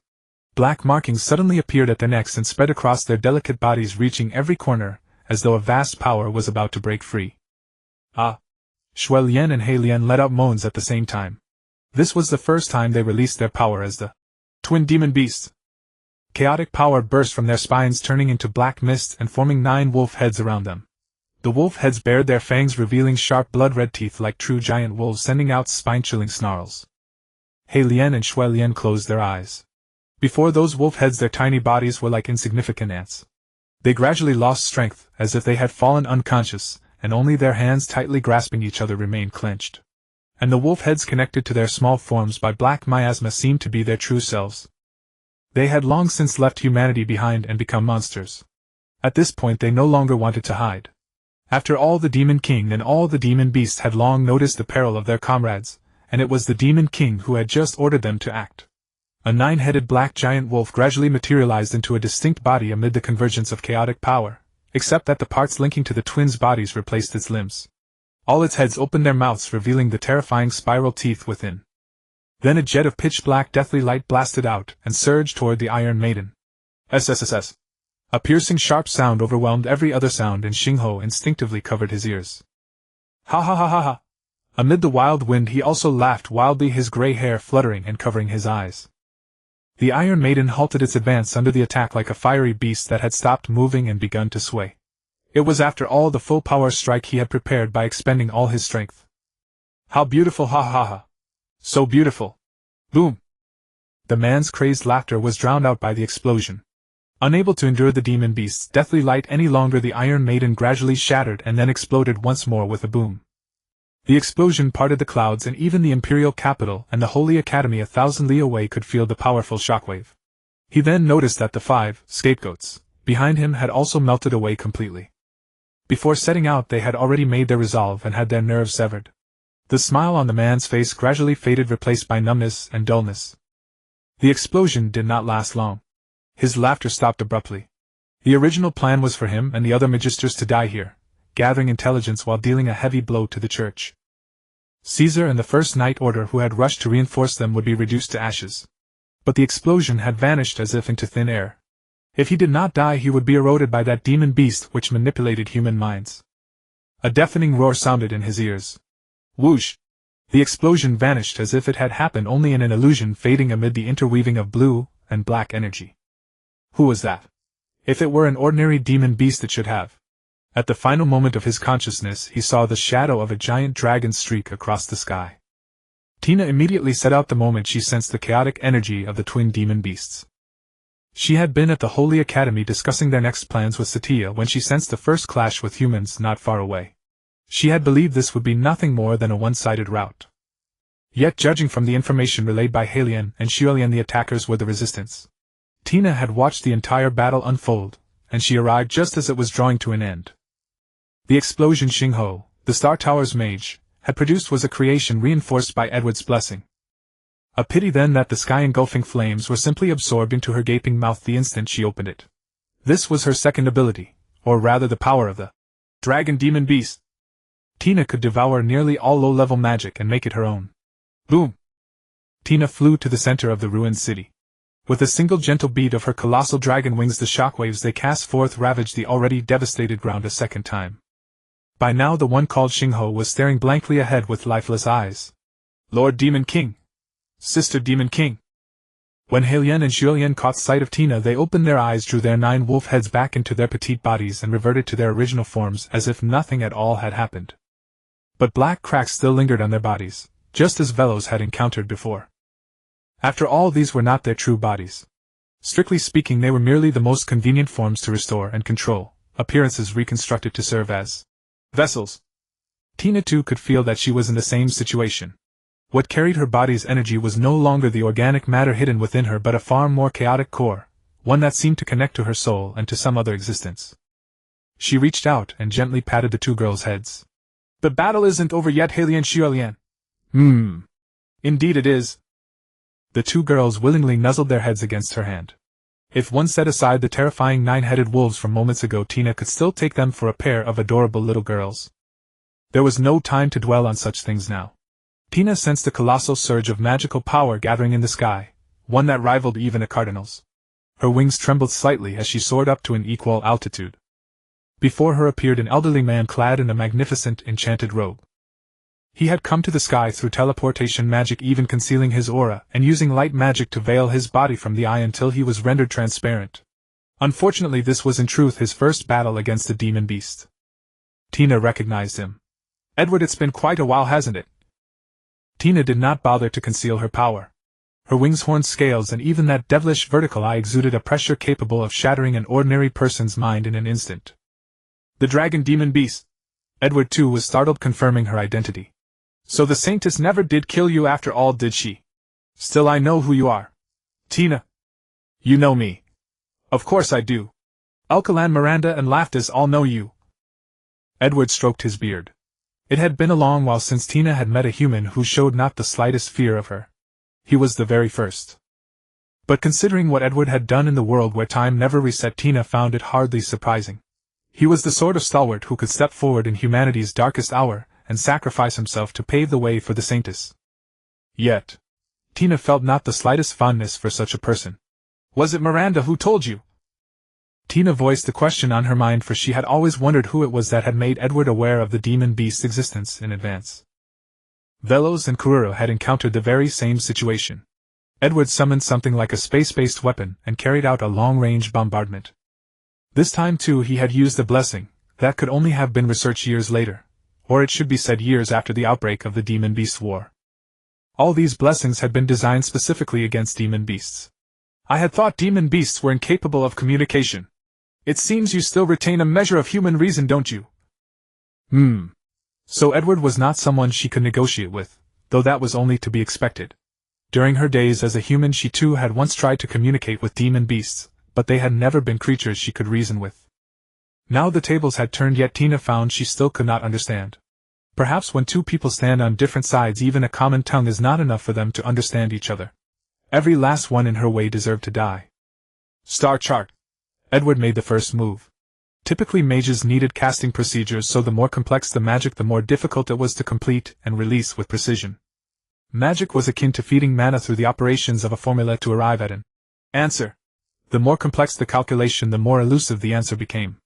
Black markings suddenly appeared at their necks and spread across their delicate bodies, reaching every corner, as though a vast power was about to break free. "Ah!" Shui Lian and He Lian let out moans at the same time. This was the first time they released their power as the twin demon beasts. Chaotic power burst from their spines, turning into black mist and forming 9 wolf heads around them. The wolf heads bared their fangs, revealing sharp blood-red teeth like true giant wolves, sending out spine-chilling snarls. He Lian and Shui Lian closed their eyes. Before those wolf heads, their tiny bodies were like insignificant ants. They gradually lost strength, as if they had fallen unconscious, and only their hands tightly grasping each other remained clenched. And the wolf heads, connected to their small forms by black miasma, seemed to be their true selves. They had long since left humanity behind and become monsters. At this point they no longer wanted to hide. After all, the Demon King and all the demon beasts had long noticed the peril of their comrades, and it was the Demon King who had just ordered them to act. A 9-headed black giant wolf gradually materialized into a distinct body amid the convergence of chaotic power, except that the parts linking to the twins' bodies replaced its limbs. All its heads opened their mouths, revealing the terrifying spiral teeth within. Then a jet of pitch-black deathly light blasted out and surged toward the Iron Maiden. SSSS. A piercing sharp sound overwhelmed every other sound, and Xingho instinctively covered his ears. Ha ha ha ha ha! Amid the wild wind he also laughed wildly, his gray hair fluttering and covering his eyes. The Iron Maiden halted its advance under the attack like a fiery beast that had stopped moving and begun to sway. It was after all the full power strike he had prepared by expending all his strength. How beautiful, ha ha ha! So beautiful! Boom! The man's crazed laughter was drowned out by the explosion. Unable to endure the demon beast's deathly light any longer, the Iron Maiden gradually shattered and then exploded once more with a boom. The explosion parted the clouds, and even the Imperial Capital and the Holy Academy 1,000 li away could feel the powerful shockwave. He then noticed that the 5 scapegoats behind him had also melted away completely. Before setting out, they had already made their resolve and had their nerves severed. The smile on the man's face gradually faded, replaced by numbness and dullness. The explosion did not last long. His laughter stopped abruptly. The original plan was for him and the other magisters to die here, gathering intelligence while dealing a heavy blow to the church. Caesar and the First Knight Order who had rushed to reinforce them would be reduced to ashes. But the explosion had vanished as if into thin air. If he did not die, he would be eroded by that demon beast which manipulated human minds. A deafening roar sounded in his ears. Whoosh! The explosion vanished as if it had happened only in an illusion, fading amid the interweaving of blue and black energy. Who was that? If it were an ordinary demon beast, it should have. At the final moment of his consciousness, he saw the shadow of a giant dragon streak across the sky. Tina immediately set out the moment she sensed the chaotic energy of the twin demon beasts. She had been at the Holy Academy discussing their next plans with Satya when she sensed the first clash with humans not far away. She had believed this would be nothing more than a one-sided rout. Yet, judging from the information relayed by He Lian and Shui Lian, the attackers were the resistance. Tina had watched the entire battle unfold, and she arrived just as it was drawing to an end. The explosion. Xingho, the Star Tower's mage, had produced was a creation reinforced by Edward's blessing. A pity then that the sky-engulfing flames were simply absorbed into her gaping mouth the instant she opened it. This was her second ability, or rather the power of the dragon demon beast. Tina could devour nearly all low-level magic and make it her own. Boom! Tina flew to the center of the ruined city. With a single gentle beat of her colossal dragon wings, the shockwaves they cast forth ravaged the already devastated ground a second time. By now the one called Xingho was staring blankly ahead with lifeless eyes. Lord Demon King! Sister Demon King! When Heilian and Xuelian caught sight of Tina, they opened their eyes, drew their 9 wolf heads back into their petite bodies, and reverted to their original forms as if nothing at all had happened. But black cracks still lingered on their bodies, just as Velos had encountered before. After all, these were not their true bodies. Strictly speaking, they were merely the most convenient forms to restore and control, appearances reconstructed to serve as vessels. Tina too could feel that she was in the same situation. What carried her body's energy was no longer the organic matter hidden within her, but a far more chaotic core, one that seemed to connect to her soul and to some other existence. She reached out and gently patted the 2 girls' heads. The battle isn't over yet, Heilian Xuelian. Indeed it is. The 2 girls willingly nuzzled their heads against her hand. If one set aside the terrifying 9-headed wolves from moments ago, Tina could still take them for a pair of adorable little girls. There was no time to dwell on such things now. Tina sensed a colossal surge of magical power gathering in the sky, one that rivaled even a cardinal's. Her wings trembled slightly as she soared up to an equal altitude. Before her appeared an elderly man clad in a magnificent enchanted robe. He had come to the sky through teleportation magic, even concealing his aura and using light magic to veil his body from the eye until he was rendered transparent. Unfortunately, this was in truth his first battle against the demon beast. Tina recognized him. Edward, it's been quite a while, hasn't it? Tina did not bother to conceal her power. Her wings, horned scales, and even that devilish vertical eye exuded a pressure capable of shattering an ordinary person's mind in an instant. The dragon demon beast. Edward too was startled, confirming her identity. So the Saintess never did kill you after all, did she? Still, I know who you are. Tina. You know me. Of course I do. Alkalan, Miranda, and Laftus all know you. Edward stroked his beard. It had been a long while since Tina had met a human who showed not the slightest fear of her. He was the very first. But considering what Edward had done in the world where time never reset, Tina found it hardly surprising. He was the sort of stalwart who could step forward in humanity's darkest hour and sacrifice himself to pave the way for the Saintess. Yet, Tina felt not the slightest fondness for such a person. Was it Miranda who told you? Tina voiced the question on her mind, for she had always wondered who it was that had made Edward aware of the demon beast's existence in advance. Velos and Kurura had encountered the very same situation. Edward summoned something like a space-based weapon and carried out a long-range bombardment. This time too he had used a blessing that could only have been researched years later, or it should be said years after the outbreak of the demon beast war. All these blessings had been designed specifically against demon beasts. I had thought demon beasts were incapable of communication. It seems you still retain a measure of human reason, don't you? So Edward was not someone she could negotiate with, though that was only to be expected. During her days as a human, she too had once tried to communicate with demon beasts, but they had never been creatures she could reason with. Now the tables had turned, yet Tina found she still could not understand. Perhaps when 2 people stand on different sides, even a common tongue is not enough for them to understand each other. Every last one in her way deserved to die. Star chart. Edward made the first move. Typically mages needed casting procedures, so the more complex the magic, the more difficult it was to complete and release with precision. Magic was akin to feeding mana through the operations of a formula to arrive at an answer. The more complex the calculation, the more elusive the answer became.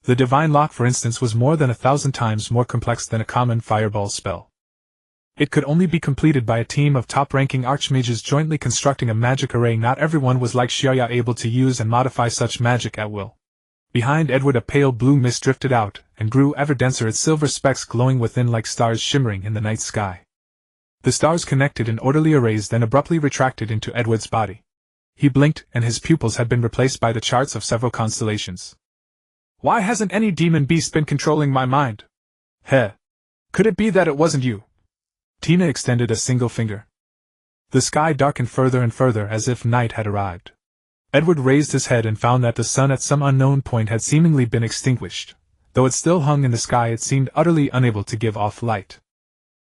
The Divine Lock, for instance, was more than 1,000 times more complex than a common fireball spell. It could only be completed by a team of top-ranking archmages jointly constructing a magic array. Not everyone was like Xiaya, able to use and modify such magic at will. Behind Edward a pale blue mist drifted out, and grew ever denser, its silver specks glowing within like stars shimmering in the night sky. The stars connected in orderly arrays, then abruptly retracted into Edward's body. He blinked, and his pupils had been replaced by the charts of several constellations. Why hasn't any demon beast been controlling my mind? Heh. Could it be that it wasn't you? Tina extended a single finger. The sky darkened further and further as if night had arrived. Edward raised his head and found that the sun at some unknown point had seemingly been extinguished. Though it still hung in the sky, it seemed utterly unable to give off light.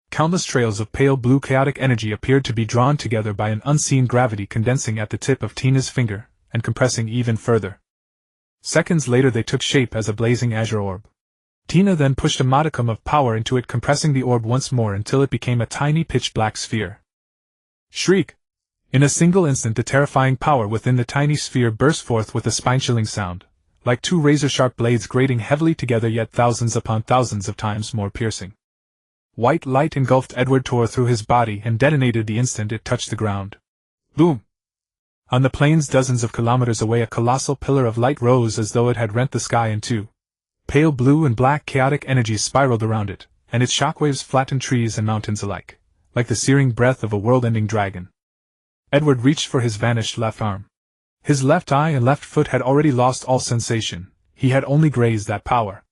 Countless trails of pale blue chaotic energy appeared to be drawn together by an unseen gravity, condensing at the tip of Tina's finger, and compressing even further. Seconds later they took shape as a blazing azure orb. Tina then pushed a modicum of power into it, compressing the orb once more until it became a tiny pitch-black sphere. Shriek! In a single instant the terrifying power within the tiny sphere burst forth with a spine-chilling sound, like two razor-sharp blades grating heavily together, yet thousands upon thousands of times more piercing. White light engulfed Edward, tore through his body, and detonated the instant it touched the ground. Boom! On the plains dozens of kilometers away a colossal pillar of light rose as though it had rent the sky in two. Pale blue and black chaotic energies spiraled around it, and its shockwaves flattened trees and mountains alike, like the searing breath of a world-ending dragon. Edward reached for his vanished left arm. His left eye and left foot had already lost all sensation, he had only grazed that power.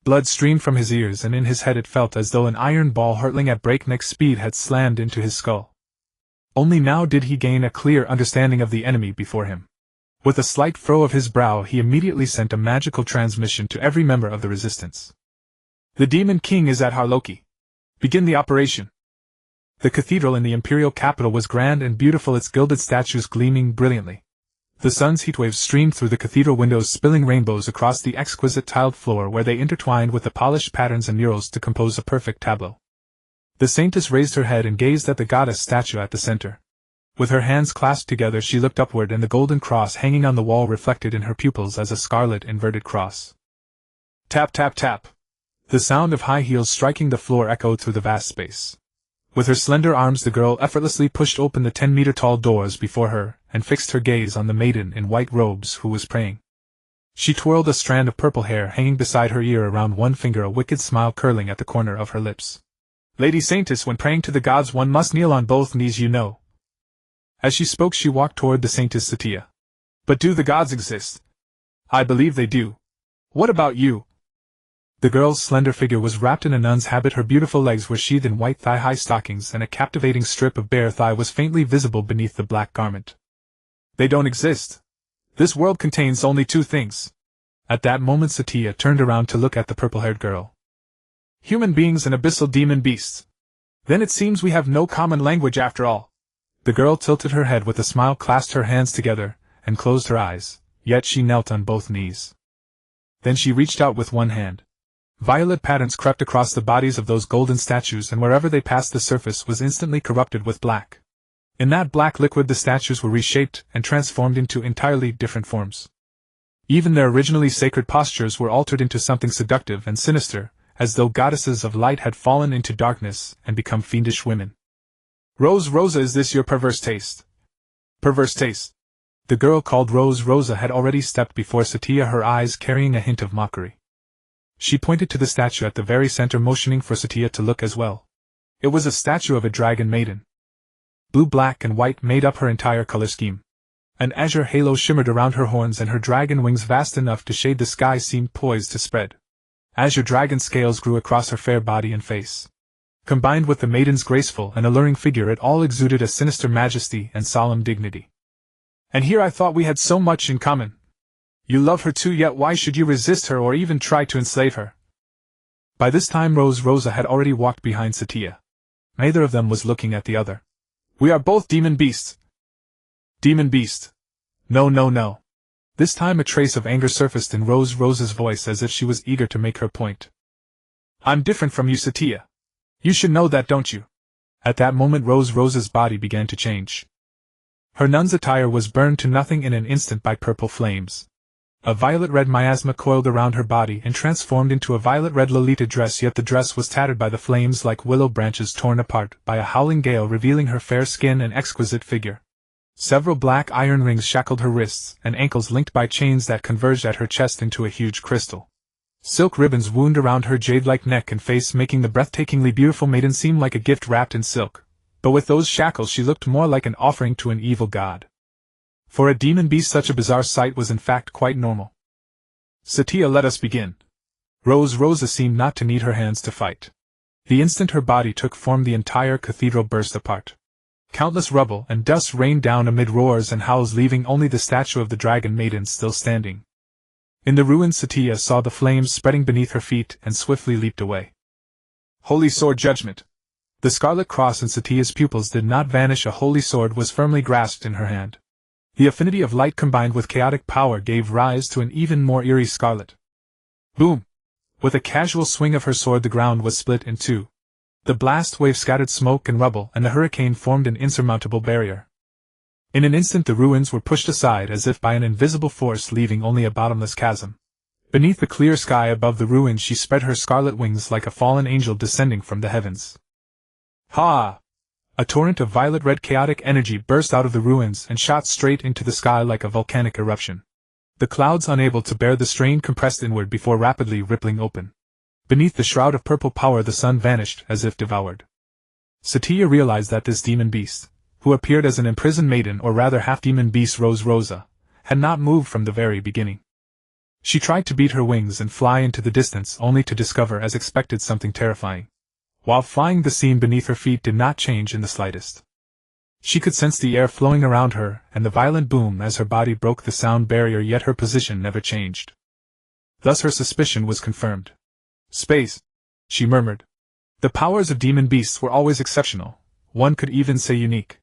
Blood streamed from his ears, and in his head it felt as though an iron ball hurtling at breakneck speed had slammed into his skull. Only now did he gain a clear understanding of the enemy before him. With a slight furrow of his brow he immediately sent a magical transmission to every member of the resistance. The Demon King is at Harloki. Begin the operation. The cathedral in the imperial capital was grand and beautiful, its gilded statues gleaming brilliantly. The sun's heatwaves streamed through the cathedral windows, spilling rainbows across the exquisite tiled floor where they intertwined with the polished patterns and murals to compose a perfect tableau. The saintess raised her head and gazed at the goddess statue at the center. With her hands clasped together she looked upward, and the golden cross hanging on the wall reflected in her pupils as a scarlet inverted cross. Tap tap tap! The sound of high heels striking the floor echoed through the vast space. With her slender arms the girl effortlessly pushed open the 10-meter-tall doors before her, and fixed her gaze on the maiden in white robes who was praying. She twirled a strand of purple hair hanging beside her ear, around one finger a wicked smile curling at the corner of her lips. Lady Saintess, when praying to the gods one must kneel on both knees, you know. As she spoke she walked toward the Saintess Satya. But do the gods exist? I believe they do. What about you? The girl's slender figure was wrapped in a nun's habit, her beautiful legs were sheathed in white thigh-high stockings, and a captivating strip of bare thigh was faintly visible beneath the black garment. They don't exist. This world contains only two things. At that moment Satya turned around to look at the purple-haired girl. Human beings and abyssal demon beasts. Then it seems we have no common language after all. The girl tilted her head with a smile, clasped her hands together, and closed her eyes, yet she knelt on both knees. Then she reached out with one hand. Violet patterns crept across the bodies of those golden statues, and wherever they passed the surface was instantly corrupted with black. In that black liquid the statues were reshaped and transformed into entirely different forms. Even their originally sacred postures were altered into something seductive and sinister, as though goddesses of light had fallen into darkness and become fiendish women. Rose Rosa, is this your perverse taste? Perverse taste. The girl called Rose Rosa had already stepped before Satya, her eyes carrying a hint of mockery. She pointed to the statue at the very center, motioning for Satya to look as well. It was a statue of a dragon maiden. Blue, black, and white made up her entire color scheme. An azure halo shimmered around her horns, and her dragon wings, vast enough to shade the sky, seemed poised to spread. Azure dragon scales grew across her fair body and face. Combined with the maiden's graceful and alluring figure, it all exuded a sinister majesty and solemn dignity. And here I thought we had so much in common. You love her too, yet why should you resist her or even try to enslave her? By this time Rose Rosa had already walked behind Satya. Neither of them was looking at the other. We are both demon beasts. Demon beast. No, no, no. This time a trace of anger surfaced in Rose Rosa's voice, as if she was eager to make her point. I'm different from you, Satya. You should know that, don't you? At that moment Rose Rosa's body began to change. Her nun's attire was burned to nothing in an instant by purple flames. A violet-red miasma coiled around her body and transformed into a violet-red Lolita dress, yet the dress was tattered by the flames like willow branches torn apart by a howling gale, revealing her fair skin and exquisite figure. Several black iron rings shackled her wrists and ankles, linked by chains that converged at her chest into a huge crystal. Silk ribbons wound around her jade-like neck and face, making the breathtakingly beautiful maiden seem like a gift wrapped in silk. But with those shackles she looked more like an offering to an evil god. For a demon beast such a bizarre sight was in fact quite normal. Satya, let us begin. Rose Rosa seemed not to need her hands to fight. The instant her body took form the entire cathedral burst apart. Countless rubble and dust rained down amid roars and howls, leaving only the statue of the dragon maiden still standing. In the ruins Satya saw the flames spreading beneath her feet and swiftly leaped away. Holy sword judgment! The scarlet cross in Satya's pupils did not vanish. A holy sword was firmly grasped in her hand. The affinity of light combined with chaotic power gave rise to an even more eerie scarlet. Boom! With a casual swing of her sword, the ground was split in two. The blast wave scattered smoke and rubble, and the hurricane formed an insurmountable barrier. In an instant the ruins were pushed aside as if by an invisible force, leaving only a bottomless chasm. Beneath the clear sky above the ruins she spread her scarlet wings like a fallen angel descending from the heavens. Ha! A torrent of violet-red chaotic energy burst out of the ruins and shot straight into the sky like a volcanic eruption. The clouds, unable to bear the strain, compressed inward before rapidly rippling open. Beneath the shroud of purple power the sun vanished as if devoured. Satya realized that this demon beast, who appeared as an imprisoned maiden, or rather half-demon beast Rosa, had not moved from the very beginning. She tried to beat her wings and fly into the distance, only to discover, as expected, something terrifying. While flying, the scene beneath her feet did not change in the slightest. She could sense the air flowing around her, and the violent boom as her body broke the sound barrier, yet her position never changed. Thus her suspicion was confirmed. Space, she murmured. The powers of demon beasts were always exceptional, one could even say unique.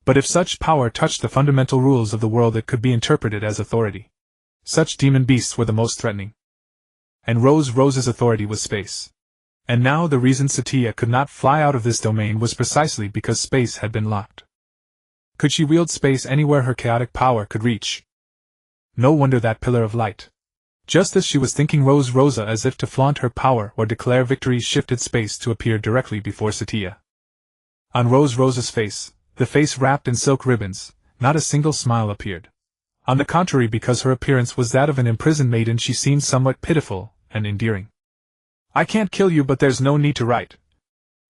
But if such power touched the fundamental rules of the world, it could be interpreted as authority. Such demon beasts were the most threatening. And Rose's authority was space. And now the reason Satya could not fly out of this domain was precisely because space had been locked. Could she wield space anywhere her chaotic power could reach? No wonder that pillar of light. Just as she was thinking, Rosa, as if to flaunt her power or declare victory, shifted space to appear directly before Satya. On Rosa's face, the face wrapped in silk ribbons, not a single smile appeared. On the contrary, because her appearance was that of an imprisoned maiden, she seemed somewhat pitiful and endearing. I can't kill you, but there's no need to write.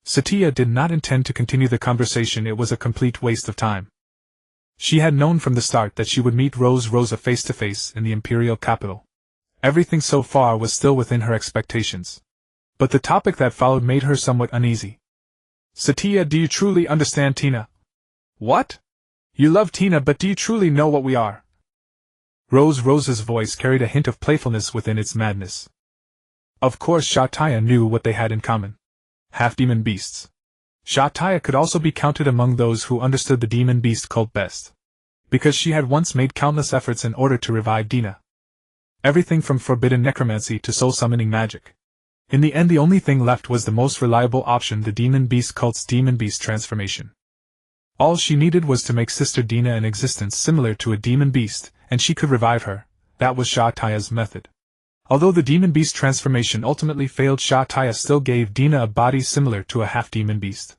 Satya did not intend to continue the conversation, it was a complete waste of time. She had known from the start that she would meet Rosa face to face in the imperial capital. Everything so far was still within her expectations. But the topic that followed made her somewhat uneasy. Satya, do you truly understand Tina? What? You love Tina, but do you truly know what we are? Rosa's voice carried a hint of playfulness within its madness. Of course Satya knew what they had in common. Half-demon beasts. Satya could also be counted among those who understood the demon beast cult best. Because she had once made countless efforts in order to revive Dina. Everything from forbidden necromancy to soul-summoning magic. In the end, the only thing left was the most reliable option, the demon beast cult's demon beast transformation. All she needed was to make Sister Dina an existence similar to a demon beast, and she could revive her. That was Satya's method. Although the demon beast transformation ultimately failed, Satya still gave Dina a body similar to a half-demon beast.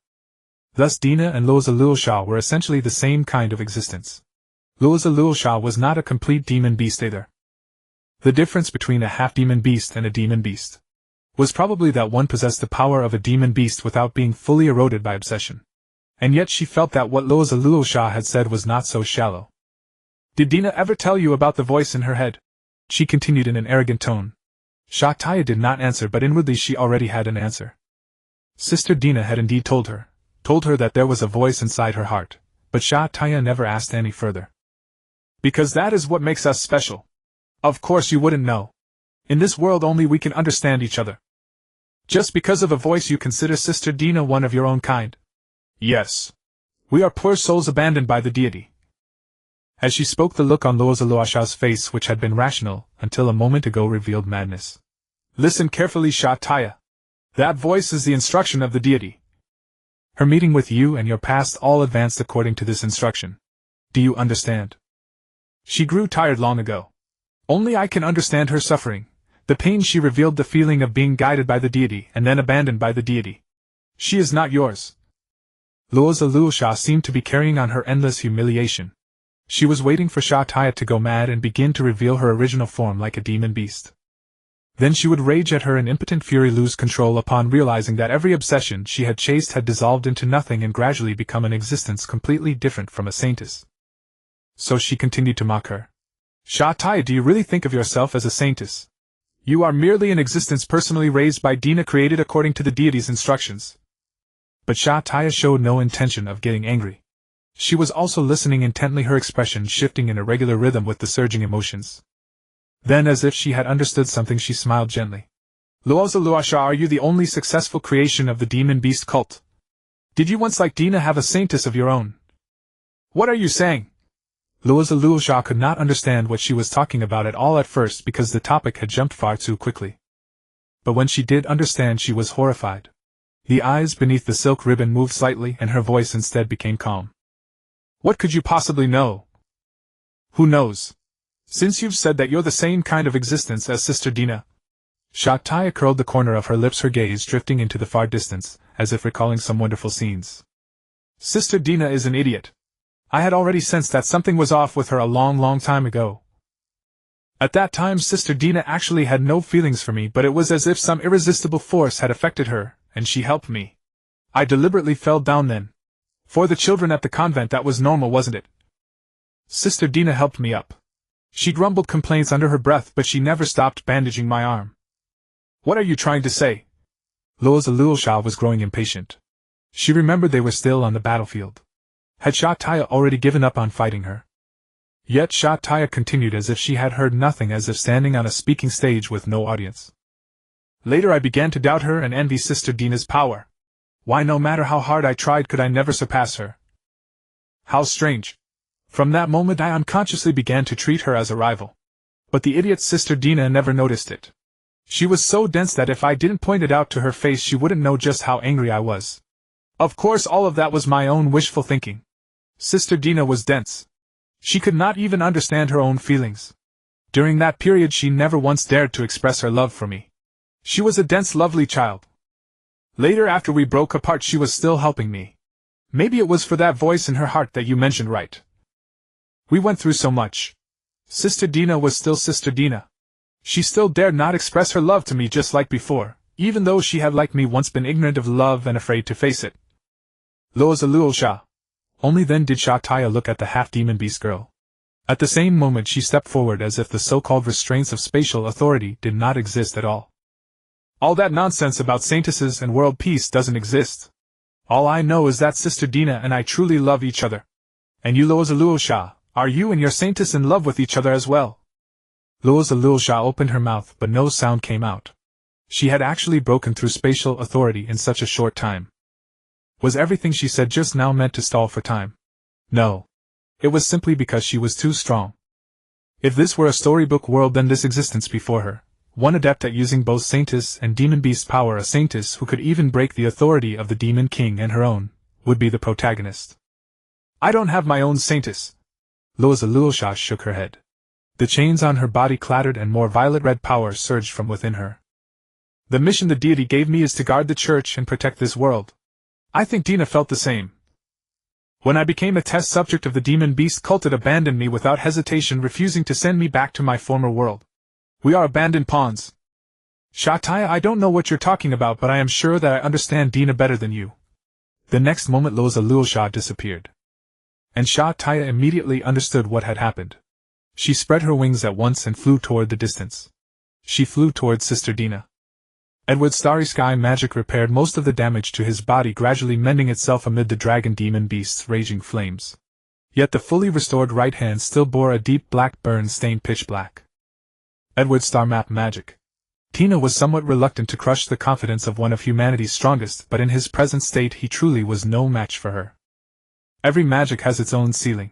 Thus Dina and Luosha were essentially the same kind of existence. Luosha was not a complete demon beast either. The difference between a half-demon beast and a demon beast was probably that one possessed the power of a demon beast without being fully eroded by obsession. And yet she felt that what Luosha had said was not so shallow. Did Dina ever tell you about the voice in her head? She continued in an arrogant tone. Satya did not answer, but inwardly she already had an answer. Sister Dina had indeed told her that there was a voice inside her heart, but Satya never asked any further. Because that is what makes us special. Of course you wouldn't know. In this world only we can understand each other. Just because of a voice you consider Sister Dina one of your own kind? Yes. We are poor souls abandoned by the deity. As she spoke, the look on Luosha's face, which had been rational until a moment ago, revealed madness. Listen carefully, Satya. That voice is the instruction of the deity. Her meeting with you and your past all advanced according to this instruction. Do you understand? She grew tired long ago. Only I can understand her suffering. The pain she revealed, the feeling of being guided by the deity and then abandoned by the deity. She is not yours. Luosha seemed to be carrying on her endless humiliation. She was waiting for Satya to go mad and begin to reveal her original form like a demon beast. Then she would rage at her in impotent fury, lose control upon realizing that every obsession she had chased had dissolved into nothing and gradually become an existence completely different from a saintess. So she continued to mock her. Satya, do you really think of yourself as a saintess? You are merely an existence personally raised by Dina, created according to the deity's instructions. But Satya showed no intention of getting angry. She was also listening intently, her expression shifting in a regular rhythm with the surging emotions. Then, as if she had understood something, she smiled gently. Luosha, are you the only successful creation of the demon beast cult? Did you once like Dina have a saintess of your own? What are you saying? Luoza Luosha could not understand what she was talking about at all at first because the topic had jumped far too quickly. But when she did understand, she was horrified. The eyes beneath the silk ribbon moved slightly and her voice instead became calm. What could you possibly know? Who knows? Since you've said that you're the same kind of existence as Sister Dina. Satya curled the corner of her lips, her gaze drifting into the far distance, as if recalling some wonderful scenes. Sister Dina is an idiot. I had already sensed that something was off with her a long time ago. At that time Sister Dina actually had no feelings for me, but it was as if some irresistible force had affected her, and she helped me. I deliberately fell down then. For the children at the convent that was normal, wasn't it? Sister Dina helped me up. She grumbled complaints under her breath, but she never stopped bandaging my arm. What are you trying to say? Luoza Luosha was growing impatient. She remembered they were still on the battlefield. Had Satya already given up on fighting her? Yet Satya continued as if she had heard nothing, as if standing on a speaking stage with no audience. Later I began to doubt her and envy Sister Dina's power. Why, no matter how hard I tried, could I never surpass her? How strange. From that moment I unconsciously began to treat her as a rival. But the idiot Sister Dina never noticed it. She was so dense that if I didn't point it out to her face, she wouldn't know just how angry I was. Of course, all of that was my own wishful thinking. Sister Dina was dense. She could not even understand her own feelings. During that period she never once dared to express her love for me. She was a dense, lovely child. Later, after we broke apart, she was still helping me. Maybe it was for that voice in her heart that you mentioned, right? We went through so much. Sister Dina was still Sister Dina. She still dared not express her love to me just like before, even though she had, like me, once been ignorant of love and afraid to face it. Luoza Luosha. Only then did Satya look at the half-demon beast girl. At the same moment she stepped forward, as if the so-called restraints of spatial authority did not exist at all. All that nonsense about saintesses and world peace doesn't exist. All I know is that Sister Dina and I truly love each other. And you, Luoza Luosha, are you and your saintess in love with each other as well? Luoza Luosha opened her mouth, but no sound came out. She had actually broken through spatial authority in such a short time. Was everything she said just now meant to stall for time? No. It was simply because she was too strong. If this were a storybook world, then this existence before her, one adept at using both saintess and demon beast power, a saintess who could even break the authority of the demon king and her own, would be the protagonist. I don't have my own saintess. Luoza Luosha shook her head. The chains on her body clattered and more violet red power surged from within her. The mission the deity gave me is to guard the church and protect this world. I think Dina felt the same. When I became a test subject of the demon beast cult, it abandoned me without hesitation, refusing to send me back to my former world. We are abandoned pawns. Satya, I don't know what you're talking about, but I am sure that I understand Dina better than you. The next moment Luoza Luosha disappeared. And Satya immediately understood what had happened. She spread her wings at once and flew toward the distance. She flew toward Sister Dina. Edward's starry sky magic repaired most of the damage to his body, gradually mending itself amid the dragon demon beast's raging flames. Yet the fully restored right hand still bore a deep black burn stained pitch black. Edward's star map magic. Tina was somewhat reluctant to crush the confidence of one of humanity's strongest, but in his present state he truly was no match for her. Every magic has its own ceiling.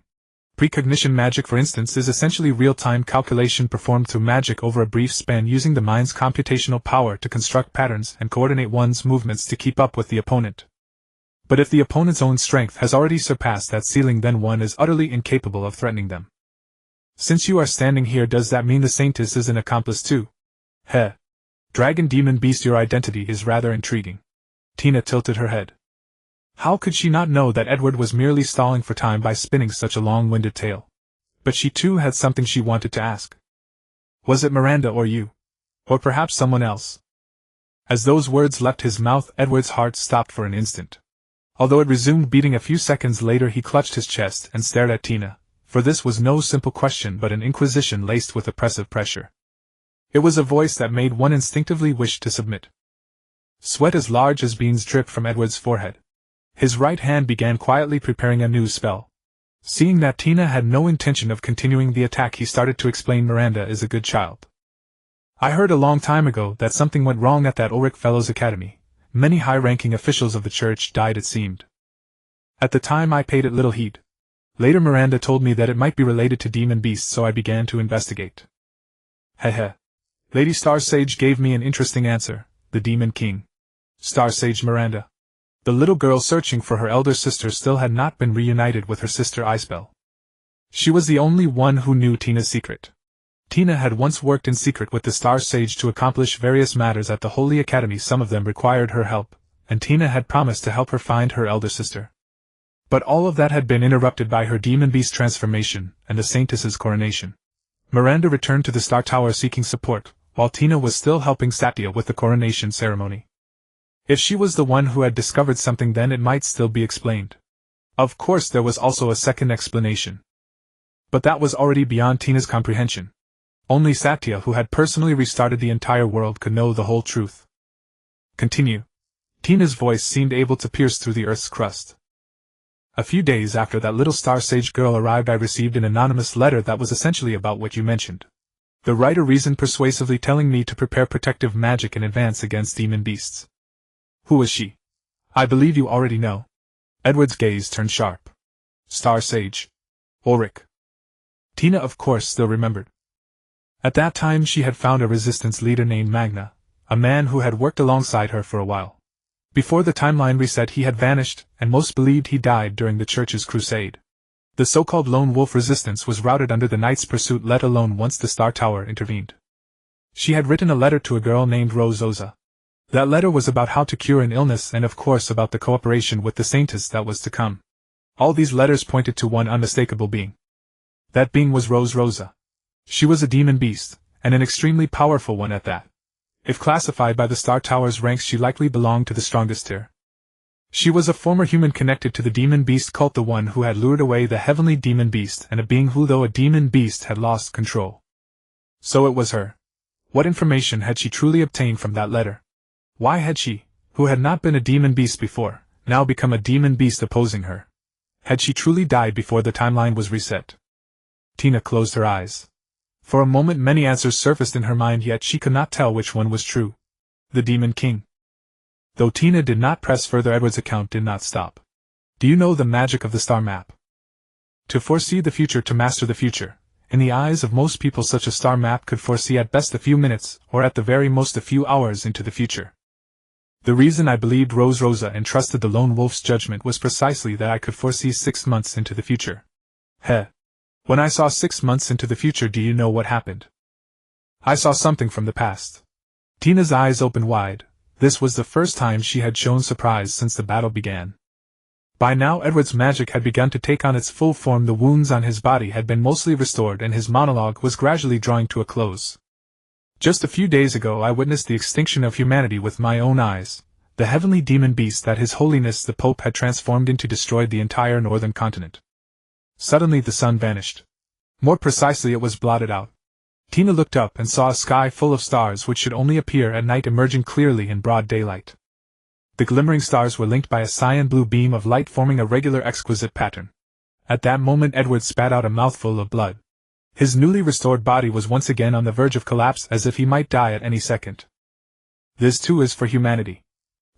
Precognition magic, for instance, is essentially real-time calculation performed through magic over a brief span, using the mind's computational power to construct patterns and coordinate one's movements to keep up with the opponent. But if the opponent's own strength has already surpassed that ceiling, then one is utterly incapable of threatening them. Since you are standing here, does that mean the saintess is an accomplice too? Heh. Dragon demon beast, your identity is rather intriguing. Tina tilted her head. How could she not know that Edward was merely stalling for time by spinning such a long-winded tale? But she too had something she wanted to ask. Was it Miranda or you? Or perhaps someone else? As those words left his mouth, Edward's heart stopped for an instant. Although it resumed beating a few seconds later, he clutched his chest and stared at Tina, for this was no simple question but an inquisition laced with oppressive pressure. It was a voice that made one instinctively wish to submit. Sweat as large as beans dripped from Edward's forehead. His right hand began quietly preparing a new spell. Seeing that Tina had no intention of continuing the attack, he started to explain. Miranda is a good child. I heard a long time ago that something went wrong at that Ulrich Fellows Academy. Many high-ranking officials of the church died, it seemed. At the time I paid it little heed. Later Miranda told me that it might be related to demon beasts, so I began to investigate. Heh. Lady Star Sage gave me an interesting answer, the Demon King. Star Sage Miranda. The little girl searching for her elder sister still had not been reunited with her sister Icebell. She was the only one who knew Tina's secret. Tina had once worked in secret with the Star Sage to accomplish various matters at the Holy Academy. Some of them required her help, and Tina had promised to help her find her elder sister. But all of that had been interrupted by her demon beast transformation and the Saintess's coronation. Miranda returned to the Star Tower seeking support, while Tina was still helping Satya with the coronation ceremony. If she was the one who had discovered something, then it might still be explained. Of course there was also a second explanation. But that was already beyond Tina's comprehension. Only Satya, who had personally restarted the entire world, could know the whole truth. Continue. Tina's voice seemed able to pierce through the earth's crust. A few days after that little Star Sage girl arrived, I received an anonymous letter that was essentially about what you mentioned. The writer reasoned persuasively, telling me to prepare protective magic in advance against demon beasts. Who was she? I believe you already know. Edward's gaze turned sharp. Star Sage. Ulrich. Tina, of course, still remembered. At that time she had found a resistance leader named Magna, a man who had worked alongside her for a while. Before the timeline reset he had vanished, and most believed he died during the Church's crusade. The so-called Lone Wolf resistance was routed under the Knight's pursuit, let alone once the Star Tower intervened. She had written a letter to a girl named Rose Oza. That letter was about how to cure an illness and of course about the cooperation with the Saintess that was to come. All these letters pointed to one unmistakable being. That being was Rose Rosa. She was a demon beast, and an extremely powerful one at that. If classified by the Star Tower's ranks, she likely belonged to the strongest tier. She was a former human connected to the demon beast cult, the one who had lured away the heavenly demon beast, and a being who, though a demon beast, had lost control. So it was her. What information had she truly obtained from that letter? Why had she, who had not been a demon beast before, now become a demon beast opposing her? Had she truly died before the timeline was reset? Tina closed her eyes. For a moment many answers surfaced in her mind, yet she could not tell which one was true. The Demon King. Though Tina did not press further, Edward's account did not stop. Do you know the magic of the star map? To foresee the future, to master the future. In the eyes of most people, such a star map could foresee at best a few minutes, or at the very most a few hours into the future. The reason I believed Rose Rosa entrusted the Lone Wolf's judgment was precisely that I could foresee 6 months into the future. When I saw 6 months into the future, do you know what happened? I saw something from the past. Tina's eyes opened wide. This was the first time she had shown surprise since the battle began. By now Edward's magic had begun to take on its full form. The wounds on his body had been mostly restored, and his monologue was gradually drawing to a close. Just a few days ago I witnessed the extinction of humanity with my own eyes. The heavenly demon beast that His Holiness the Pope had transformed into destroyed the entire northern continent. Suddenly the sun vanished. More precisely, it was blotted out. Tina looked up and saw a sky full of stars which should only appear at night, emerging clearly in broad daylight. The glimmering stars were linked by a cyan blue beam of light, forming a regular exquisite pattern. At that moment Edward spat out a mouthful of blood. His newly restored body was once again on the verge of collapse, as if he might die at any second. This too is for humanity.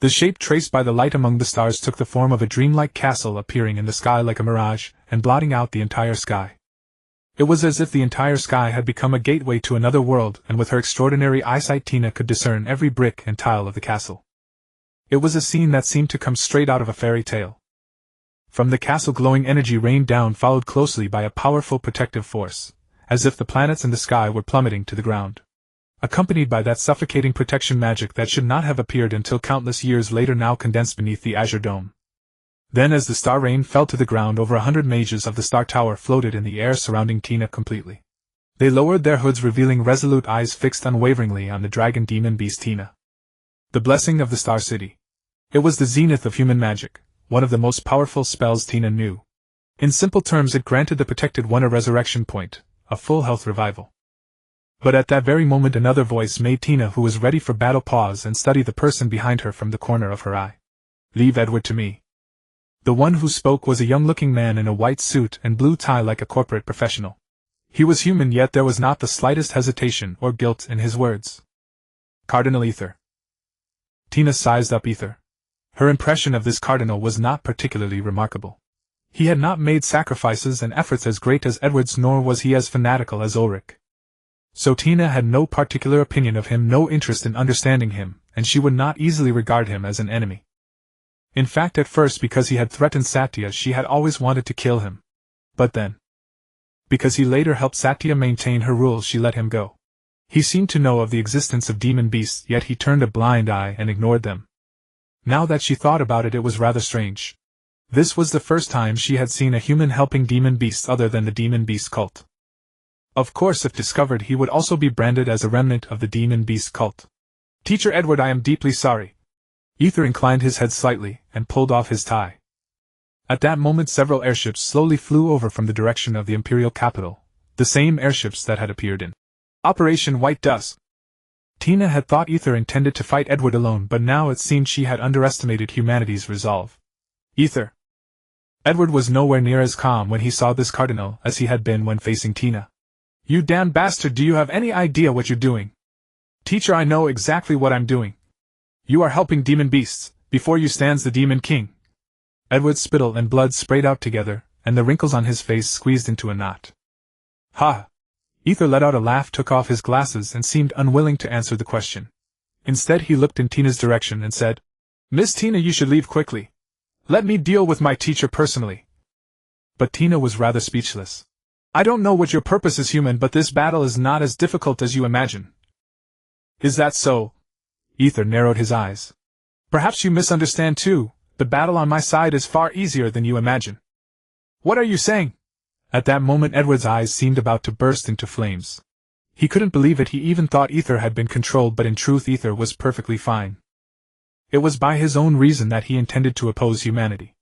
The shape traced by the light among the stars took the form of a dreamlike castle, appearing in the sky like a mirage, and blotting out the entire sky. It was as if the entire sky had become a gateway to another world, and with her extraordinary eyesight Tina could discern every brick and tile of the castle. It was a scene that seemed to come straight out of a fairy tale. From the castle glowing energy rained down, followed closely by a powerful protective force, as if the planets in the sky were plummeting to the ground. Accompanied by that suffocating protection magic that should not have appeared until countless years later, now condensed beneath the azure dome. Then as the star rain fell to the ground, over 100 mages of the Star Tower floated in the air, surrounding Tina completely. They lowered their hoods, revealing resolute eyes fixed unwaveringly on the dragon demon beast Tina. The blessing of the Star City. It was the zenith of human magic, one of the most powerful spells Tina knew. In simple terms, it granted the protected one a resurrection point, a full health revival. But at that very moment another voice made Tina, who was ready for battle, pause and study the person behind her from the corner of her eye. Leave Edward to me. The one who spoke was a young-looking man in a white suit and blue tie, like a corporate professional. He was human, yet there was not the slightest hesitation or guilt in his words. Cardinal Ether. Tina sized up Ether. Her impression of this cardinal was not particularly remarkable. He had not made sacrifices and efforts as great as Edward's, nor was he as fanatical as Ulrich. So Tina had no particular opinion of him, no interest in understanding him, and she would not easily regard him as an enemy. In fact, at first, because he had threatened Satya, she had always wanted to kill him. But then, because he later helped Satya maintain her rule, she let him go. He seemed to know of the existence of demon beasts, yet he turned a blind eye and ignored them. Now that she thought about it, it was rather strange. This was the first time she had seen a human helping demon beasts other than the demon beast cult. Of course, if discovered, he would also be branded as a remnant of the demon beast cult. "Teacher Edward, I am deeply sorry." Ether inclined his head slightly and pulled off his tie. At that moment, several airships slowly flew over from the direction of the imperial capital, the same airships that had appeared in Operation White Dust. Tina had thought Ether intended to fight Edward alone, but now it seemed she had underestimated humanity's resolve. "Ether." Edward was nowhere near as calm when he saw this cardinal as he had been when facing Tina. "You damn bastard, do you have any idea what you're doing?" "Teacher, I know exactly what I'm doing. You are helping demon beasts. Before you stands the demon king." Edward's spittle and blood sprayed out together, and the wrinkles on his face squeezed into a knot. "Ha!" Ether let out a laugh, took off his glasses, and seemed unwilling to answer the question. Instead, he looked in Tina's direction and said, "Miss Tina, you should leave quickly. Let me deal with my teacher personally." But Tina was rather speechless. "I don't know what your purpose is, human, but this battle is not as difficult as you imagine." "Is that so?" Ether narrowed his eyes. "Perhaps you misunderstand too. The battle on my side is far easier than you imagine." "What are you saying?" At that moment, Edward's eyes seemed about to burst into flames. He couldn't believe it. He even thought Ether had been controlled, but in truth Ether was perfectly fine. It was by his own reason that he intended to oppose humanity.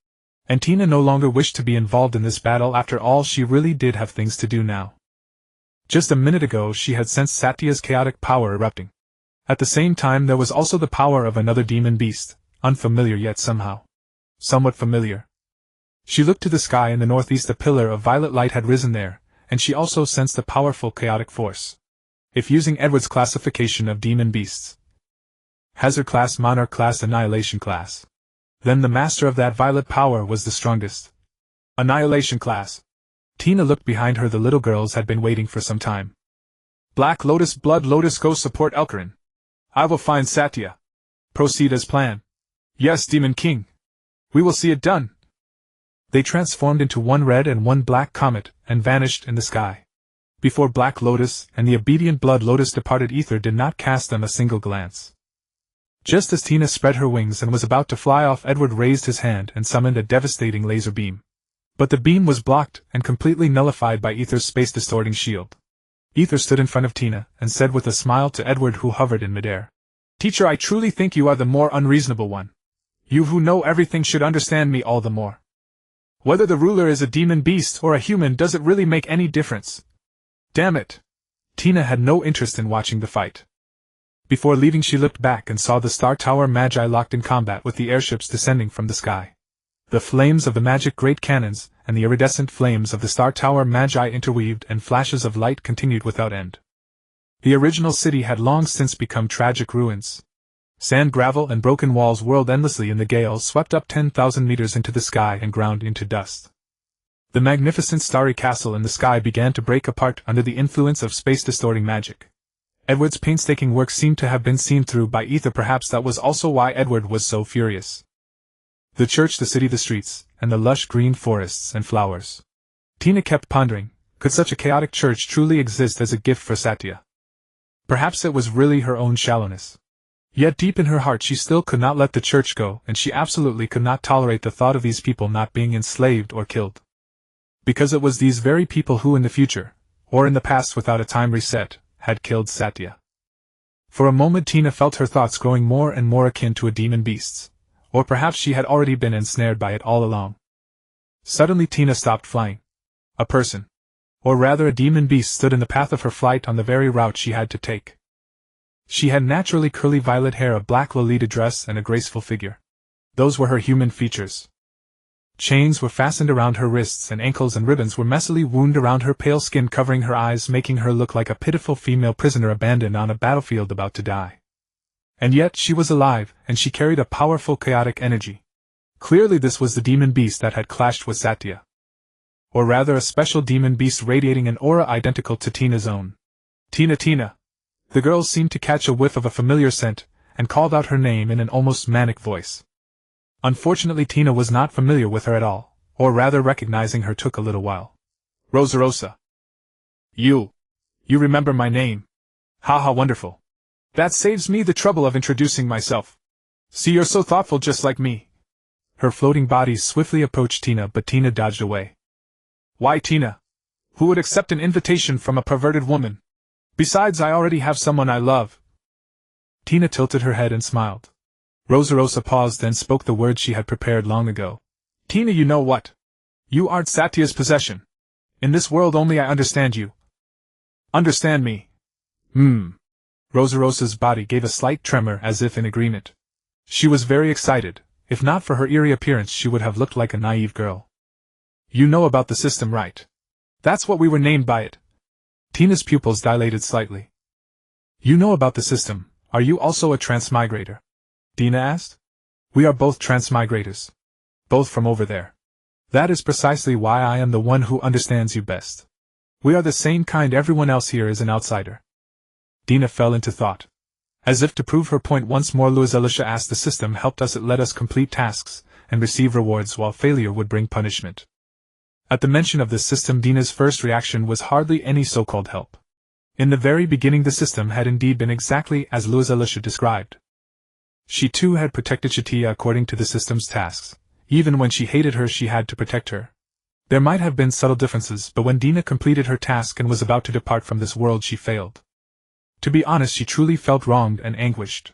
And Tina no longer wished to be involved in this battle. After all, she really did have things to do now. Just a minute ago she had sensed Satya's chaotic power erupting. At the same time there was also the power of another demon beast, unfamiliar yet somehow somewhat familiar. She looked to the sky in the northeast. A pillar of violet light had risen there, and she also sensed a powerful chaotic force. If using Edward's classification of demon beasts, Hazard class, Monarch class, Annihilation class, then the master of that violet power was the strongest. Annihilation class. Tina looked behind her. The little girls had been waiting for some time. "Black Lotus, Blood Lotus, go support Elkarin. I will find Satya. Proceed as planned." "Yes, Demon King. We will see it done." They transformed into one red and one black comet and vanished in the sky. Before Black Lotus and the obedient Blood Lotus departed, Ether did not cast them a single glance. Just as Tina spread her wings and was about to fly off, Edward raised his hand and summoned a devastating laser beam. But the beam was blocked and completely nullified by Ether's space-distorting shield. Ether stood in front of Tina and said with a smile to Edward, who hovered in midair, "Teacher, I truly think you are the more unreasonable one. You who know everything should understand me all the more. Whether the ruler is a demon beast or a human, does it really make any difference? Damn it!" Tina had no interest in watching the fight. Before leaving, she looked back and saw the Star Tower Magi locked in combat with the airships descending from the sky. The flames of the magic great cannons and the iridescent flames of the Star Tower Magi interweaved, and flashes of light continued without end. The original city had long since become tragic ruins. Sand, gravel, and broken walls whirled endlessly in the gale, swept up 10,000 meters into the sky and ground into dust. The magnificent starry castle in the sky began to break apart under the influence of space-distorting magic. Edward's painstaking work seemed to have been seen through by Ether. Perhaps that was also why Edward was so furious. The church, the city, the streets, and the lush green forests and flowers. Tina kept pondering, could such a chaotic church truly exist as a gift for Satya? Perhaps it was really her own shallowness. Yet deep in her heart she still could not let the church go, and she absolutely could not tolerate the thought of these people not being enslaved or killed. Because it was these very people who in the future, or in the past without a time reset, had killed Satya. For a moment Tina felt her thoughts growing more and more akin to a demon beast's, or perhaps she had already been ensnared by it all along. Suddenly Tina stopped flying. A person, or rather a demon beast, stood in the path of her flight on the very route she had to take. She had naturally curly violet hair, a black Lolita dress, and a graceful figure. Those were her human features. Chains were fastened around her wrists and ankles, and ribbons were messily wound around her pale skin, covering her eyes, making her look like a pitiful female prisoner abandoned on a battlefield about to die. And yet she was alive, and she carried a powerful chaotic energy. Clearly this was the demon beast that had clashed with Satya. Or rather a special demon beast radiating an aura identical to Tina's own. Tina, Tina! The girl seemed to catch a whiff of a familiar scent, and called out her name in an almost manic voice. Unfortunately Tina was not familiar with her at all, or rather recognizing her took a little while. Rosa. You remember my name. How wonderful. That saves me the trouble of introducing myself. See, you're so thoughtful just like me. Her floating body swiftly approached Tina, but Tina dodged away. Why, Tina? Who would accept an invitation from a perverted woman? Besides, I already have someone I love. Tina tilted her head and smiled. Rosa paused, then spoke the words she had prepared long ago. Tina, you know what? You aren't Satya's possession. In this world only I understand you. Understand me? Rosa's body gave a slight tremor as if in agreement. She was very excited. If not for her eerie appearance she would have looked like a naive girl. You know about the system, right? That's what we were named by it. Tina's pupils dilated slightly. You know about the system. Are you also a transmigrator? Tina asked. We are both transmigrators. Both from over there. That is precisely why I am the one who understands you best. We are the same kind, everyone else here is an outsider. Tina fell into thought. As if to prove her point once more, Luisa asked, the system helped us, it let us complete tasks, and receive rewards, while failure would bring punishment. At the mention of this system, Dina's first reaction was hardly any so-called help. In the very beginning the system had indeed been exactly as Luisa described. She too had protected Satya according to the system's tasks. Even when she hated her she had to protect her. There might have been subtle differences, but when Dina completed her task and was about to depart from this world she failed. To be honest, she truly felt wronged and anguished.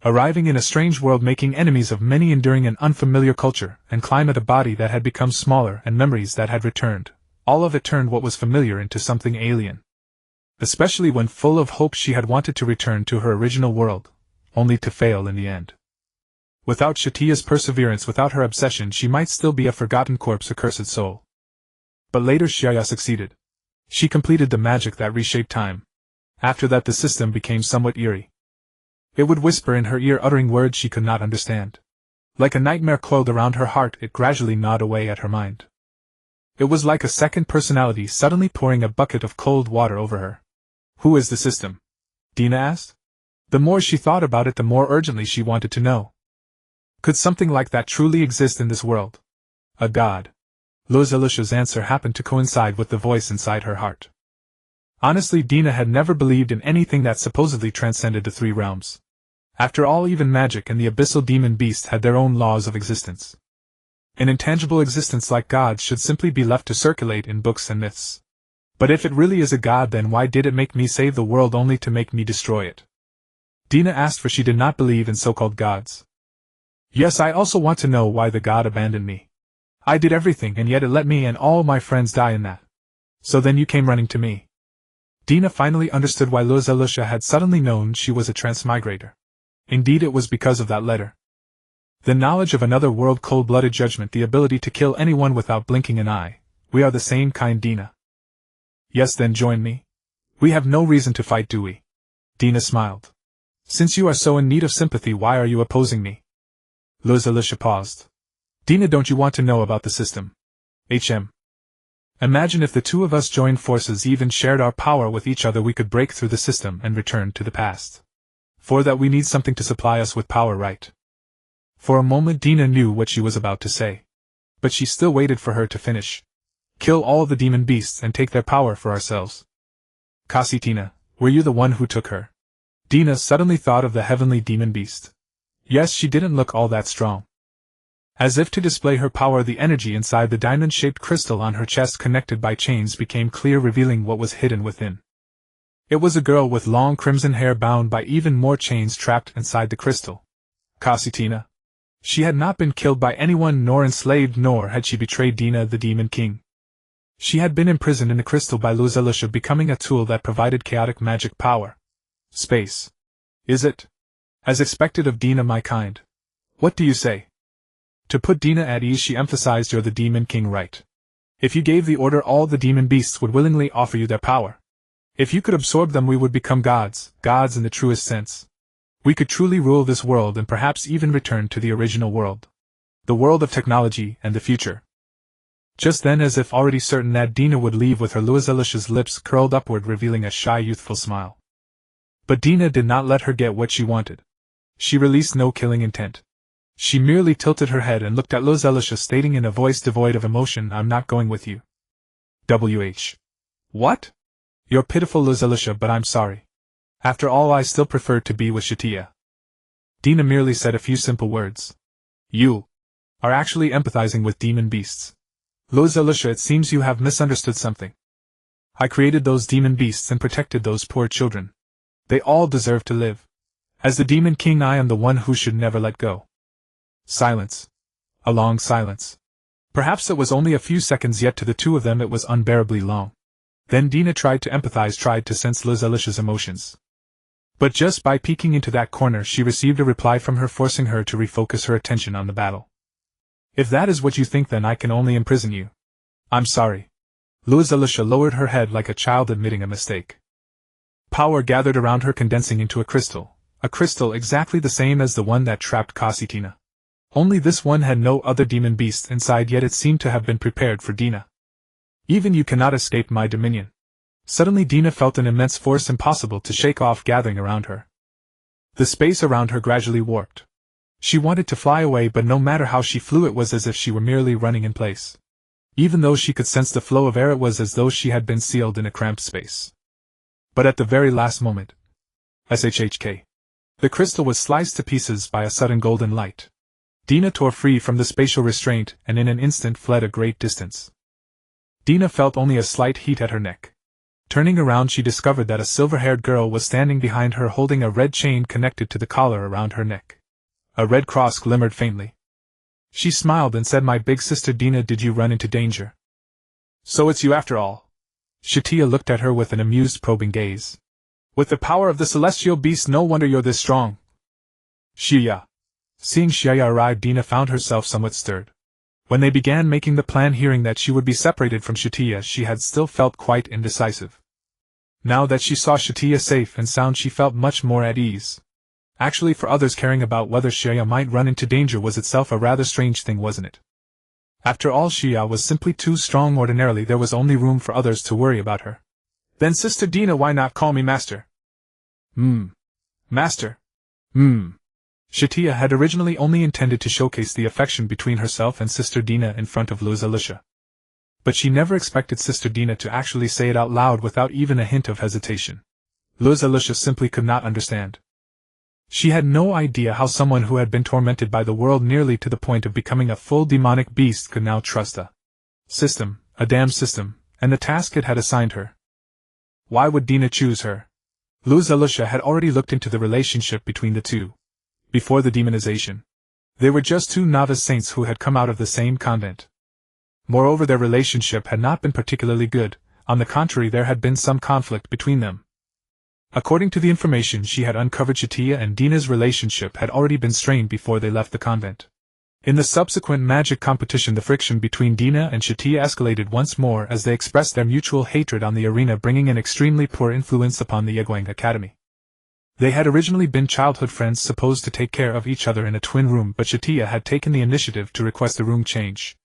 Arriving in a strange world, making enemies of many, enduring an unfamiliar culture, and climate, a body that had become smaller, and memories that had returned, all of it turned what was familiar into something alien. Especially when full of hope she had wanted to return to her original world, only to fail in the end. Without Satya's perseverance, without her obsession, she might still be a forgotten corpse, a cursed soul. But later Satya succeeded. She completed the magic that reshaped time. After that the system became somewhat eerie. It would whisper in her ear, uttering words she could not understand. Like a nightmare coiled around her heart, it gradually gnawed away at her mind. It was like a second personality suddenly pouring a bucket of cold water over her. Who is the system? Dina asked. The more she thought about it, the more urgently she wanted to know. Could something like that truly exist in this world? A god. Lucia's answer happened to coincide with the voice inside her heart. Honestly, Dina had never believed in anything that supposedly transcended the three realms. After all, even magic and the abyssal demon beast had their own laws of existence. An intangible existence like gods should simply be left to circulate in books and myths. But if it really is a god, then why did it make me save the world only to make me destroy it? Dina asked, for she did not believe in so-called gods. Yes, I also want to know why the god abandoned me. I did everything, and yet it let me and all my friends die in that. So then you came running to me. Dina finally understood why Lucia had suddenly known she was a transmigrator. Indeed, it was because of that letter. The knowledge of another world, cold-blooded judgment, the ability to kill anyone without blinking an eye. We are the same kind, Dina. Yes, then join me. We have no reason to fight, do we? Dina smiled. Since you are so in need of sympathy, why are you opposing me? Lucia paused. Dina, don't you want to know about the system? Imagine if the two of us joined forces, even shared our power with each other, we could break through the system and return to the past. For that we need something to supply us with power, right? For a moment Dina knew what she was about to say. But she still waited for her to finish. Kill all the demon beasts and take their power for ourselves. Tina, were you the one who took her? Dina suddenly thought of the heavenly demon beast. Yes, she didn't look all that strong. As if to display her power, the energy inside the diamond-shaped crystal on her chest, connected by chains, became clear, revealing what was hidden within. It was a girl with long crimson hair, bound by even more chains, trapped inside the crystal. Tina. She had not been killed by anyone, nor enslaved, nor had she betrayed Dina, the Demon King. She had been imprisoned in the crystal by Lucia, becoming a tool that provided chaotic magic power. Space. Is it? As expected of Dina, my kind. What do you say? To put Dina at ease, she emphasized, you're the Demon King, right? If you gave the order, all the demon beasts would willingly offer you their power. If you could absorb them, we would become gods, gods in the truest sense. We could truly rule this world and perhaps even return to the original world. The world of technology and the future. Just then, as if already certain that Dina would leave with her, Luizalicia's lips curled upward, revealing a shy, youthful smile. But Dina did not let her get what she wanted. She released no killing intent. She merely tilted her head and looked at Luizalicia, stating in a voice devoid of emotion, "I'm not going with you." WH. What? You're pitiful, Luizalicia, but I'm sorry. After all, I still prefer to be with Satya. Dina merely said a few simple words. You are actually empathizing with demon beasts. Luizalicia, it seems you have misunderstood something. I created those demon beasts and protected those poor children. They all deserve to live. As the demon king, I am the one who should never let go. Silence. A long silence. Perhaps it was only a few seconds, yet to the two of them it was unbearably long. Then Dina tried to empathize, tried to sense Luizalicia's emotions. But just by peeking into that corner, she received a reply from her, forcing her to refocus her attention on the battle. If that is what you think, then I can only imprison you. I'm sorry. Luizalicia lowered her head like a child admitting a mistake. Power gathered around her, condensing into a crystal exactly the same as the one that trapped Kasitina. Only this one had no other demon beasts inside, yet it seemed to have been prepared for Dina. Even you cannot escape my dominion. Suddenly Dina felt an immense force impossible to shake off gathering around her. The space around her gradually warped. She wanted to fly away, but no matter how she flew, it was as if she were merely running in place. Even though she could sense the flow of air, it was as though she had been sealed in a cramped space. But at the very last moment, SHHK. The crystal was sliced to pieces by a sudden golden light. Dina tore free from the spatial restraint and in an instant fled a great distance. Dina felt only a slight heat at her neck. Turning around, she discovered that a silver-haired girl was standing behind her, holding a red chain connected to the collar around her neck. A red cross glimmered faintly. She smiled and said, "My big sister Dina, did you run into danger?" "So it's you after all." Satya looked at her with an amused, probing gaze. "With the power of the celestial beast, no wonder you're this strong." Shia. Seeing Shia arrive, Dina found herself somewhat stirred. When they began making the plan, hearing that she would be separated from Satya, she had still felt quite indecisive. Now that she saw Satya safe and sound, she felt much more at ease. Actually, for others, caring about whether Shia might run into danger was itself a rather strange thing, wasn't it? After all, Shia was simply too strong. Ordinarily, there was only room for others to worry about her. "Then Sister Dina, why not call me Master?" Master? Satya had originally only intended to showcase the affection between herself and Sister Dina in front of Luizalicia. But she never expected Sister Dina to actually say it out loud without even a hint of hesitation. Luizalicia simply could not understand. She had no idea how someone who had been tormented by the world nearly to the point of becoming a full demonic beast could now trust a damn system, and the task it had assigned her. Why would Dina choose her? Luizalicia had already looked into the relationship between the two. Before the demonization, they were just two novice saints who had come out of the same convent. Moreover, their relationship had not been particularly good. On the contrary, there had been some conflict between them. According to the information she had uncovered, Satya and Dina's relationship had already been strained before they left the convent. In the subsequent magic competition, the friction between Dina and Satya escalated once more as they expressed their mutual hatred on the arena, bringing an extremely poor influence upon the Yegwang Academy. They had originally been childhood friends, supposed to take care of each other in a twin room, but Satya had taken the initiative to request the room change.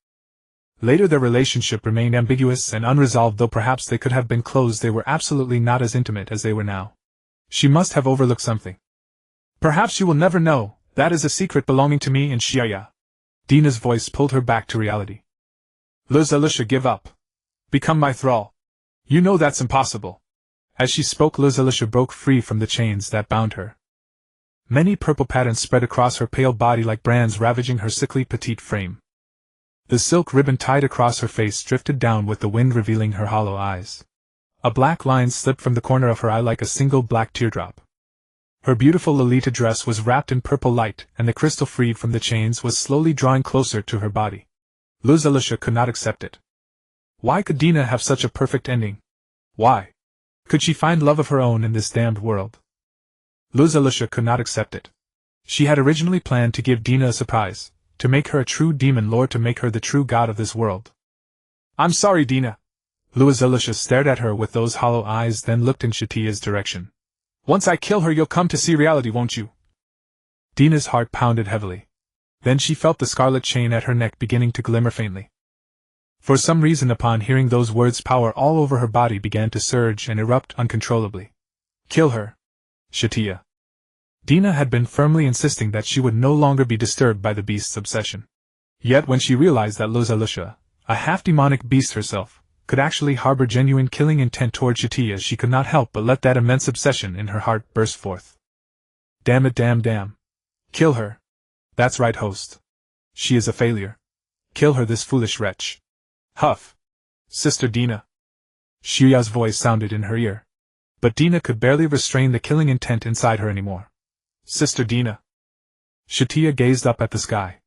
Later, their relationship remained ambiguous and unresolved, though perhaps they could have been close. They were absolutely not as intimate as they were now. She must have overlooked something. "Perhaps you will never know, that is a secret belonging to me and Shia." Dina's voice pulled her back to reality. "Luizalicia, give up. Become my thrall. You know that's impossible." As she spoke, Luizalicia broke free from the chains that bound her. Many purple patterns spread across her pale body like brands, ravaging her sickly petite frame. The silk ribbon tied across her face drifted down with the wind, revealing her hollow eyes. A black line slipped from the corner of her eye like a single black teardrop. Her beautiful Lolita dress was wrapped in purple light, and the crystal, freed from the chains, was slowly drawing closer to her body. Luizalicia could not accept it. Why could Dina have such a perfect ending? Why could she find love of her own in this damned world? Luizalicia could not accept it. She had originally planned to give Dina a surprise, to make her a true demon lord, to make her the true god of this world. "I'm sorry, Dina." Luizalicia stared at her with those hollow eyes, then looked in Satya's direction. "Once I kill her, you'll come to see reality, won't you?" Dina's heart pounded heavily. Then she felt the scarlet chain at her neck beginning to glimmer faintly. For some reason, upon hearing those words, power all over her body began to surge and erupt uncontrollably. Kill her, Satya. Dina had been firmly insisting that she would no longer be disturbed by the beast's obsession. Yet when she realized that Luzalusha, a half-demonic beast herself, could actually harbor genuine killing intent toward Satya, she could not help but let that immense obsession in her heart burst forth. Damn it, damn. Kill her. That's right, host. She is a failure. Kill her, this foolish wretch. Huff. Sister Dina. Shriya's voice sounded in her ear. But Dina could barely restrain the killing intent inside her anymore. Sister Dina. Satya gazed up at the sky.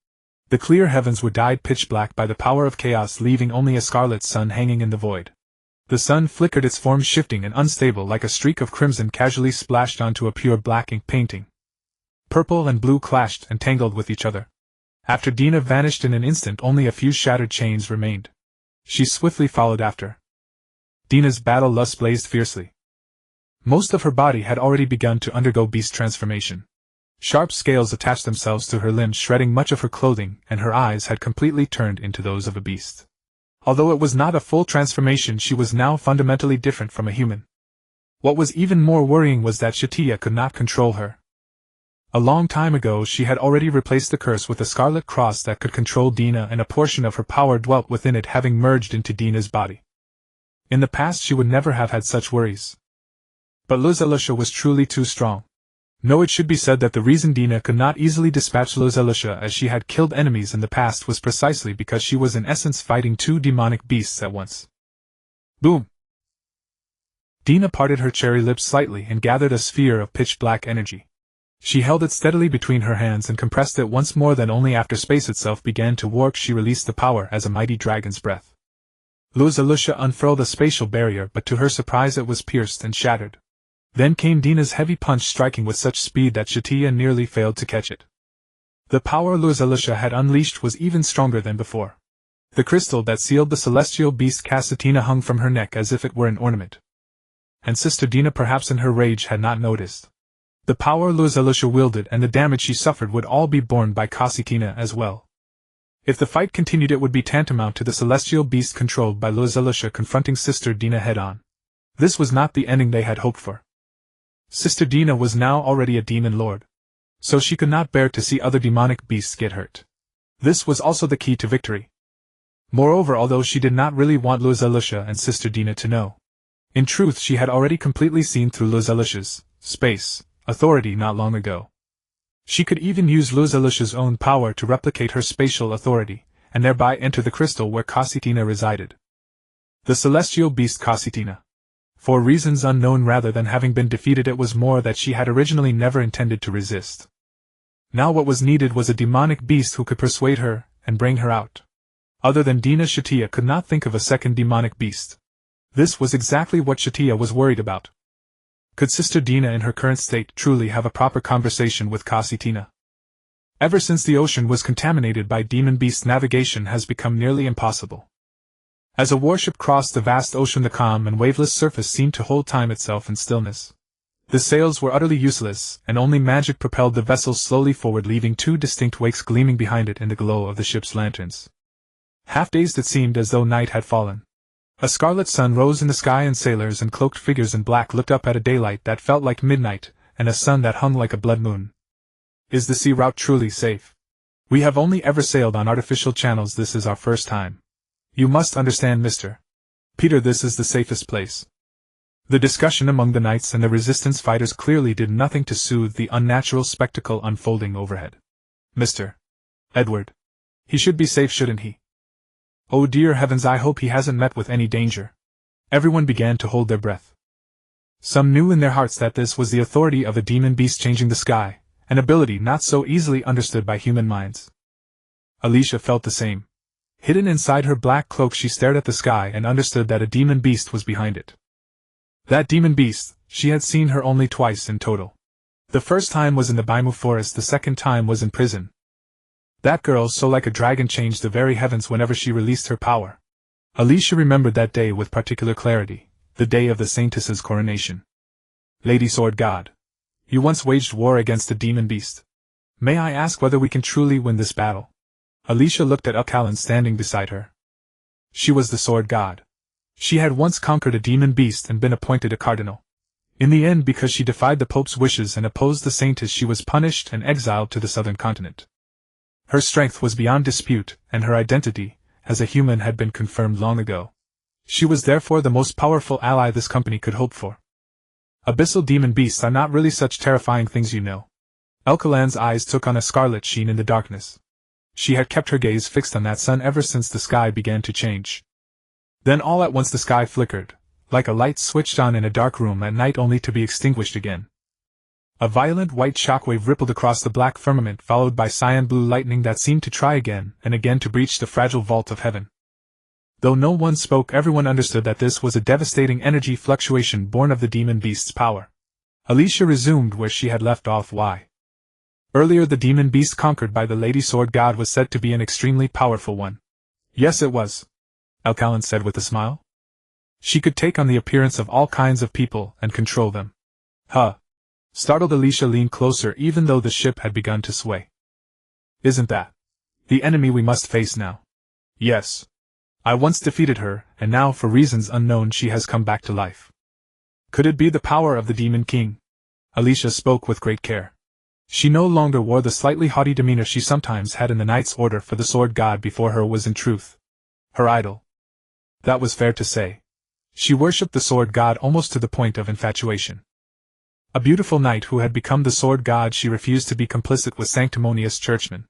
The clear heavens were dyed pitch black by the power of chaos, leaving only a scarlet sun hanging in the void. The sun flickered, its form shifting and unstable like a streak of crimson casually splashed onto a pure black ink painting. Purple and blue clashed and tangled with each other. After Dina vanished in an instant, only a few shattered chains remained. She swiftly followed after. Dina's battle lust blazed fiercely. Most of her body had already begun to undergo beast transformation. Sharp scales attached themselves to her limbs, shredding much of her clothing, and her eyes had completely turned into those of a beast. Although it was not a full transformation, she was now fundamentally different from a human. What was even more worrying was that Satya could not control her. A long time ago she had already replaced the curse with a scarlet cross that could control Dina, and a portion of her power dwelt within it, having merged into Dina's body. In the past she would never have had such worries. But Luzalusha was truly too strong. No, it should be said that the reason Dina could not easily dispatch Luzalusha as she had killed enemies in the past was precisely because she was in essence fighting two demonic beasts at once. Boom! Dina parted her cherry lips slightly and gathered a sphere of pitch-black energy. She held it steadily between her hands and compressed it once more, then only after space itself began to warp she released the power as a mighty dragon's breath. Luzalusha unfurled a spatial barrier, but to her surprise it was pierced and shattered. Then came Dina's heavy punch, striking with such speed that Satya nearly failed to catch it. The power Luzalusha had unleashed was even stronger than before. The crystal that sealed the celestial beast Kasatina hung from her neck as if it were an ornament. And Sister Dina, perhaps in her rage, had not noticed. The power Luzalusha wielded and the damage she suffered would all be borne by Kasatina as well. If the fight continued, it would be tantamount to the celestial beast controlled by Luzalusha confronting Sister Dina head-on. This was not the ending they had hoped for. Sister Dina was now already a demon lord. So she could not bear to see other demonic beasts get hurt. This was also the key to victory. Moreover, although she did not really want Luzalusha and Sister Dina to know, in truth she had already completely seen through Luzalusha's space authority not long ago. She could even use Luzalusha's own power to replicate her spatial authority, and thereby enter the crystal where Kasatina resided. The celestial beast Kasatina. For reasons unknown, rather than having been defeated, it was more that she had originally never intended to resist. Now what was needed was a demonic beast who could persuade her and bring her out. Other than Dina, Satya could not think of a second demonic beast. This was exactly what Satya was worried about. Could Sister Dina in her current state truly have a proper conversation with Kasatina? Ever since the ocean was contaminated by demon beast, navigation has become nearly impossible. As a warship crossed the vast ocean, the calm and waveless surface seemed to hold time itself in stillness. The sails were utterly useless, and only magic propelled the vessel slowly forward, leaving two distinct wakes gleaming behind it in the glow of the ship's lanterns. Half-dazed, it seemed as though night had fallen. A scarlet sun rose in the sky, and sailors and cloaked figures in black looked up at a daylight that felt like midnight, and a sun that hung like a blood moon. Is the sea route truly safe? We have only ever sailed on artificial channels. This is our first time. You must understand, Mr. Peter, this is the safest place. The discussion among the knights and the resistance fighters clearly did nothing to soothe the unnatural spectacle unfolding overhead. Mr. Edward. He should be safe, shouldn't he? Oh dear heavens, I hope he hasn't met with any danger. Everyone began to hold their breath. Some knew in their hearts that this was the authority of a demon beast changing the sky, an ability not so easily understood by human minds. Alicia felt the same. Hidden inside her black cloak, she stared at the sky and understood that a demon beast was behind it. That demon beast, she had seen her only twice in total. The first time was in the Baimu forest, the second time was in prison. That girl, so like a dragon, changed the very heavens whenever she released her power. Alicia remembered that day with particular clarity, the day of the Saintess's coronation. Lady Sword God. You once waged war against a demon beast. May I ask whether we can truly win this battle? Alicia looked at Alkalan standing beside her. She was the sword god. She had once conquered a demon beast and been appointed a cardinal. In the end, because she defied the Pope's wishes and opposed the saintess, she was punished and exiled to the southern continent. Her strength was beyond dispute, and her identity, as a human, had been confirmed long ago. She was therefore the most powerful ally this company could hope for. Abyssal demon beasts are not really such terrifying things, you know. Alkalan's eyes took on a scarlet sheen in the darkness. She had kept her gaze fixed on that sun ever since the sky began to change. Then all at once the sky flickered, like a light switched on in a dark room at night only to be extinguished again. A violent white shockwave rippled across the black firmament, followed by cyan-blue lightning that seemed to try again and again to breach the fragile vault of heaven. Though no one spoke, everyone understood that this was a devastating energy fluctuation born of the demon beast's power. Alicia resumed where she had left off. Why? Earlier, the demon beast conquered by the Lady Sword God was said to be an extremely powerful one. Yes, it was, Alkalan said with a smile. She could take on the appearance of all kinds of people and control them. Huh. Startled, Alicia leaned closer even though the ship had begun to sway. Isn't that the enemy we must face now? Yes. I once defeated her, and now, for reasons unknown, she has come back to life. Could it be the power of the Demon King? Alicia spoke with great care. She no longer wore the slightly haughty demeanor she sometimes had in the Knight's Order, for the Sword God before her was in truth her idol. That was fair to say. She worshipped the Sword God almost to the point of infatuation. A beautiful knight who had become the Sword God, she refused to be complicit with sanctimonious churchmen.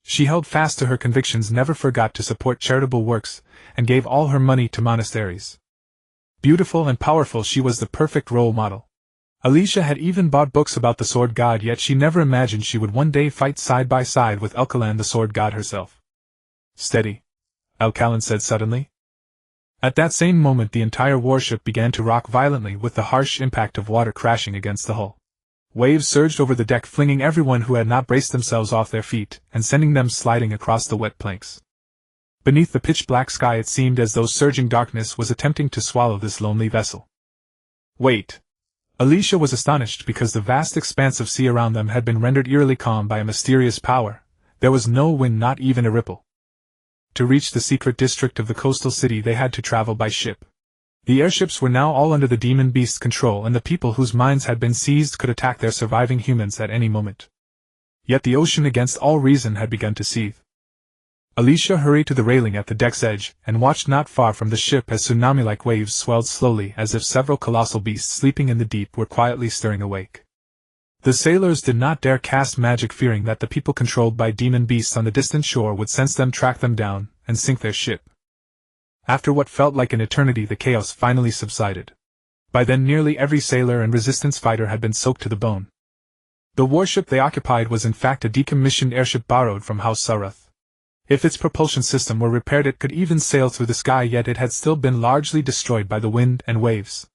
She held fast to her convictions, never forgot to support charitable works, and gave all her money to monasteries. Beautiful and powerful, she was the perfect role model. Alicia had even bought books about the Sword God, yet she never imagined she would one day fight side by side with Alkalan, the Sword God herself. Steady, Alkalan said suddenly. At that same moment the entire warship began to rock violently with the harsh impact of water crashing against the hull. Waves surged over the deck, flinging everyone who had not braced themselves off their feet, and sending them sliding across the wet planks. Beneath the pitch-black sky it seemed as though surging darkness was attempting to swallow this lonely vessel. Wait! Alicia was astonished because the vast expanse of sea around them had been rendered eerily calm by a mysterious power. There was no wind, not even a ripple. To reach the secret district of the coastal city they had to travel by ship. The airships were now all under the demon beast's control, and the people whose minds had been seized could attack their surviving humans at any moment. Yet the ocean, against all reason, had begun to seethe. Alicia hurried to the railing at the deck's edge, and watched not far from the ship as tsunami-like waves swelled slowly, as if several colossal beasts sleeping in the deep were quietly stirring awake. The sailors did not dare cast magic, fearing that the people controlled by demon beasts on the distant shore would sense them, track them down, and sink their ship. After what felt like an eternity, the chaos finally subsided. By then nearly every sailor and resistance fighter had been soaked to the bone. The warship they occupied was in fact a decommissioned airship borrowed from House Sarath. If its propulsion system were repaired it could even sail through the sky, yet it had still been largely destroyed by the wind and waves.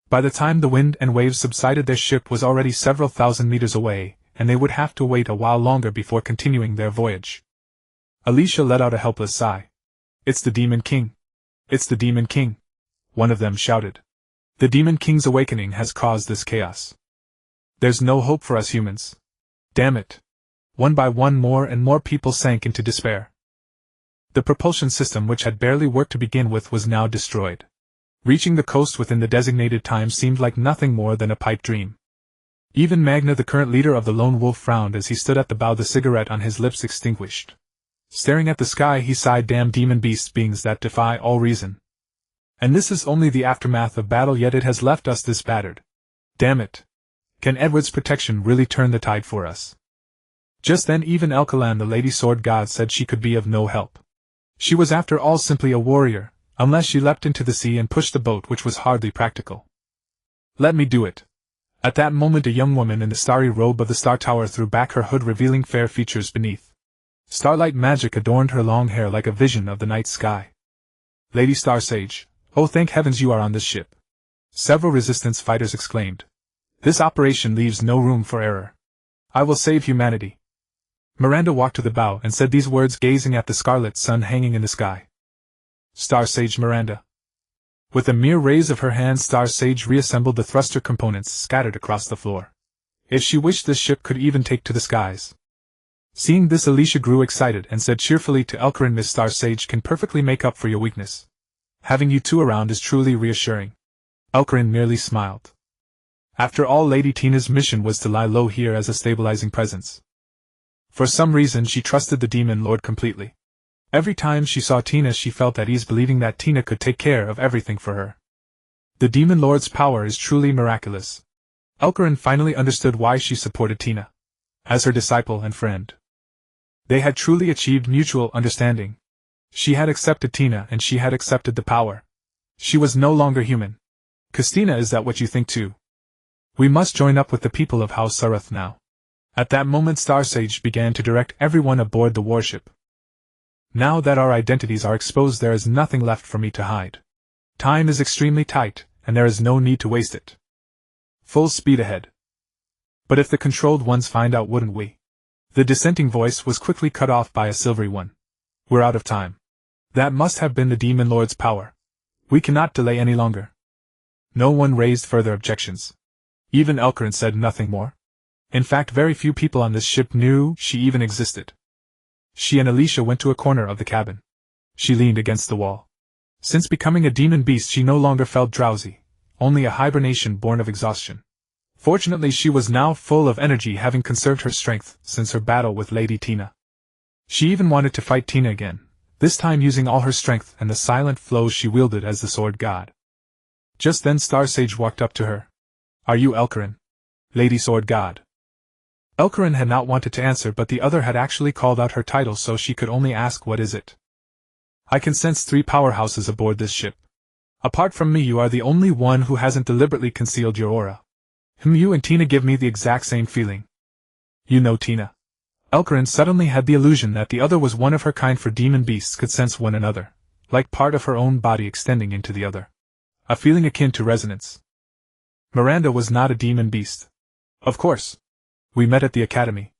By the time the wind and waves subsided, their ship was already several thousand meters away, and they would have to wait a while longer before continuing their voyage. Alicia let out a helpless sigh. It's the Demon King. It's the Demon King, one of them shouted. The Demon King's awakening has caused this chaos. There's no hope for us humans. Damn it. One by one more and more people sank into despair. The propulsion system, which had barely worked to begin with, was now destroyed. Reaching the coast within the designated time seemed like nothing more than a pipe dream. Even Magna, the current leader of the Lone Wolf, frowned as he stood at the bow, the cigarette on his lips extinguished. Staring at the sky, he sighed, damn demon beast beings that defy all reason. And this is only the aftermath of battle, yet it has left us this battered. Damn it. Can Edward's protection really turn the tide for us? Just then even Alkalan, the Lady Sword God, said she could be of no help. She was after all simply a warrior, unless she leapt into the sea and pushed the boat, which was hardly practical. Let me do it. At that moment a young woman in the starry robe of the Star Tower threw back her hood, revealing fair features beneath. Starlight magic adorned her long hair like a vision of the night sky. Lady Star Sage, oh thank heavens you are on this ship. Several resistance fighters exclaimed. This operation leaves no room for error. I will save humanity. Miranda walked to the bow and said these words, gazing at the scarlet sun hanging in the sky. Star Sage Miranda. With a mere raise of her hand, Star Sage reassembled the thruster components scattered across the floor. If she wished, this ship could even take to the skies. Seeing this, Alicia grew excited and said cheerfully to Elkarin, Miss Star Sage can perfectly make up for your weakness. Having you two around is truly reassuring. Elkarin merely smiled. After all, Lady Tina's mission was to lie low here as a stabilizing presence. For some reason she trusted the Demon Lord completely. Every time she saw Tina she felt at ease, believing that Tina could take care of everything for her. The Demon Lord's power is truly miraculous. Elkarin finally understood why she supported Tina. As her disciple and friend. They had truly achieved mutual understanding. She had accepted Tina and she had accepted the power. She was no longer human. Christina, is that what you think too? We must join up with the people of House Sarath now. At that moment Star Sage began to direct everyone aboard the warship. Now that our identities are exposed, there is nothing left for me to hide. Time is extremely tight, and there is no need to waste it. Full speed ahead. But if the controlled ones find out, wouldn't we? The dissenting voice was quickly cut off by a silvery one. We're out of time. That must have been the Demon Lord's power. We cannot delay any longer. No one raised further objections. Even Elkarin said nothing more. In fact, very few people on this ship knew she even existed. She and Alicia went to a corner of the cabin. She leaned against the wall. Since becoming a demon beast she no longer felt drowsy, only a hibernation born of exhaustion. Fortunately she was now full of energy, having conserved her strength since her battle with Lady Tina. She even wanted to fight Tina again, this time using all her strength and the silent flows she wielded as the sword god. Just then Star Sage walked up to her. Are you Elkarin? Lady Sword God. Elkarin had not wanted to answer, but the other had actually called out her title, so she could only ask, what is it? I can sense 3 powerhouses aboard this ship. Apart from me you are the only one who hasn't deliberately concealed your aura. You and Tina give me the exact same feeling. You know Tina. Elkarin suddenly had the illusion that the other was one of her kind, for demon beasts could sense one another, like part of her own body extending into the other. A feeling akin to resonance. Miranda was not a demon beast. Of course. We met at the academy.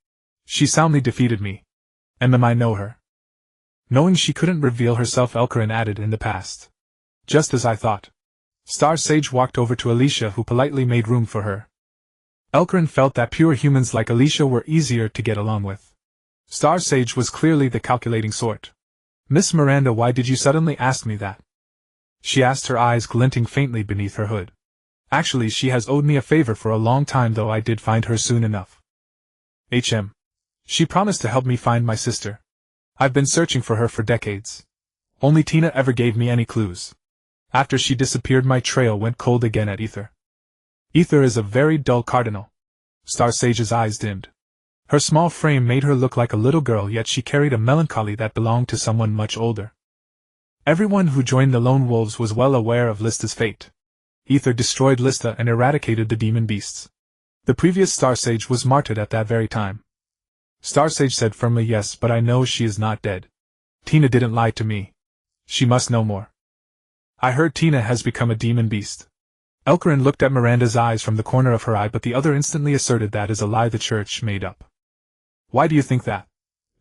She soundly defeated me. And I know her. Knowing she couldn't reveal herself, Elkarin added, in the past. Just as I thought. Star Sage walked over to Alicia, who politely made room for her. Elkarin felt that pure humans like Alicia were easier to get along with. Star Sage was clearly the calculating sort. Miss Miranda, why did you suddenly ask me that? She asked, her eyes glinting faintly beneath her hood. Actually, she has owed me a favor for a long time, though I did find her soon enough. She promised to help me find my sister. I've been searching for her for decades. Only Tina ever gave me any clues. After she disappeared, my trail went cold again at Ether. Ether is a very dull cardinal. Star Sage's eyes dimmed. Her small frame made her look like a little girl, yet she carried a melancholy that belonged to someone much older. Everyone who joined the Lone Wolves was well aware of Lista's fate. Ether destroyed Lista and eradicated the demon beasts. The previous Star Sage was martyred at that very time. Star Sage said firmly, yes, but I know she is not dead. Tina didn't lie to me. She must know more. I heard Tina has become a demon beast. Elkarin looked at Miranda's eyes from the corner of her eye, but the other instantly asserted that is a lie the church made up. Why do you think that?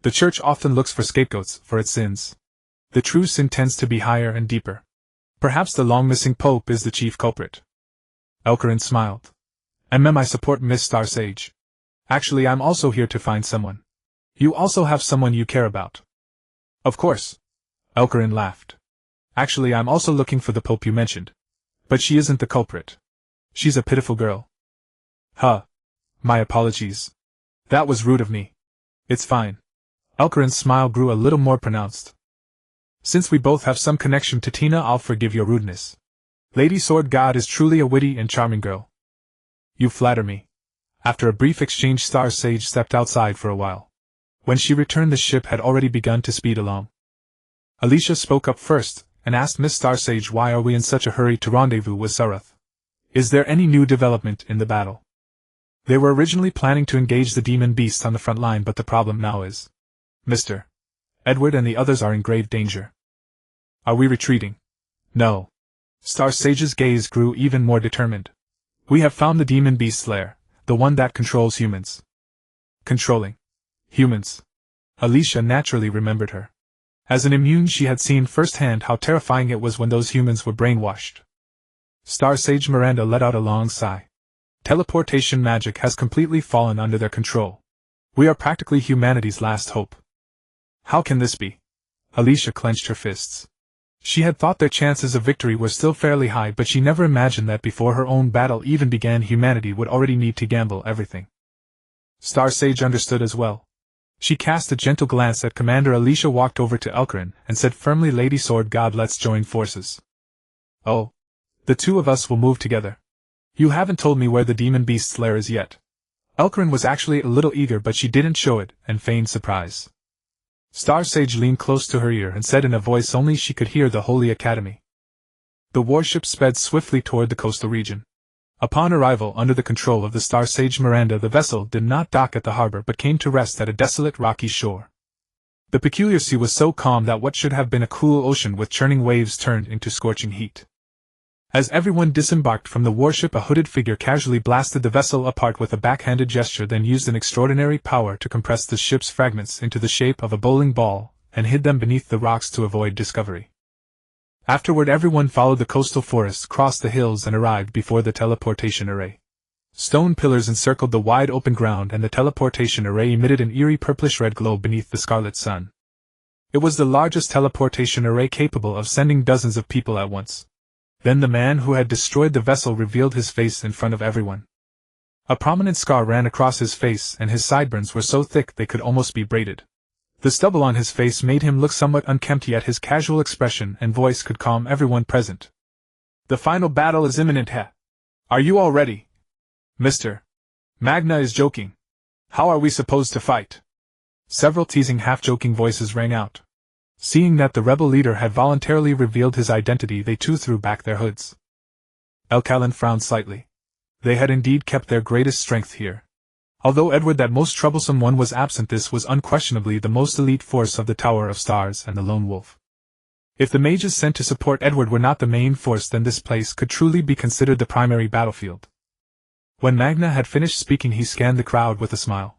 The church often looks for scapegoats for its sins. The true sin tends to be higher and deeper. Perhaps the long-missing pope is the chief culprit. Elkarin smiled. I support Miss Star Sage. Actually, I'm also here to find someone. You also have someone you care about. Of course. Elkarin laughed. Actually, I'm also looking for the pope you mentioned. But she isn't the culprit. She's a pitiful girl. My apologies. That was rude of me. It's fine. Elkarin's smile grew a little more pronounced. Since we both have some connection to Tina, I'll forgive your rudeness. Lady Sword God is truly a witty and charming girl. You flatter me. After a brief exchange, Star Sage stepped outside for a while. When she returned, the ship had already begun to speed along. Alicia spoke up first, and asked Miss Star Sage, why are we in such a hurry to rendezvous with Sarath? Is there any new development in the battle? They were originally planning to engage the demon beast on the front line, but the problem now is Mr. Edward and the others are in grave danger. Are we retreating? No. Star Sage's gaze grew even more determined. We have found the demon beast's lair, the one that controls humans. Controlling humans. Alicia naturally remembered her. As an immune, she had seen firsthand how terrifying it was when those humans were brainwashed. Star Sage Miranda let out a long sigh. Teleportation magic has completely fallen under their control. We are practically humanity's last hope. How can this be? Alicia clenched her fists. She had thought their chances of victory were still fairly high, but she never imagined that before her own battle even began, humanity would already need to gamble everything. Star Sage understood as well. She cast a gentle glance at Commander Alicia, walked over to Elkarin, and said firmly, Lady Sword God, let's join forces. Oh. The two of us will move together. You haven't told me where the demon beast's lair is yet. Elkarin was actually a little eager, but she didn't show it, and feigned surprise. Star Sage leaned close to her ear and said in a voice only she could hear, the Holy Academy. The warship sped swiftly toward the coastal region. Upon arrival under the control of the Star Sage Miranda, the vessel did not dock at the harbor but came to rest at a desolate rocky shore. The peculiar sea was so calm that what should have been a cool ocean with churning waves turned into scorching heat. As everyone disembarked from the warship, a hooded figure casually blasted the vessel apart with a backhanded gesture, then used an extraordinary power to compress the ship's fragments into the shape of a bowling ball, and hid them beneath the rocks to avoid discovery. Afterward, everyone followed the coastal forests, crossed the hills, and arrived before the teleportation array. Stone pillars encircled the wide open ground, and the teleportation array emitted an eerie purplish-red glow beneath the scarlet sun. It was the largest teleportation array capable of sending dozens of people at once. Then the man who had destroyed the vessel revealed his face in front of everyone. A prominent scar ran across his face, and his sideburns were so thick they could almost be braided. The stubble on his face made him look somewhat unkempt, yet his casual expression and voice could calm everyone present. The final battle is imminent, he. Are you all ready? Mr. Magna is joking. How are we supposed to fight? Several teasing, half-joking voices rang out. Seeing that the rebel leader had voluntarily revealed his identity, they too threw back their hoods. Elkalan frowned slightly. They had indeed kept their greatest strength here. Although Edward, that most troublesome one, was absent, this was unquestionably the most elite force of the Tower of Stars and the Lone Wolf. If the mages sent to support Edward were not the main force, then this place could truly be considered the primary battlefield. When Magna had finished speaking, he scanned the crowd with a smile.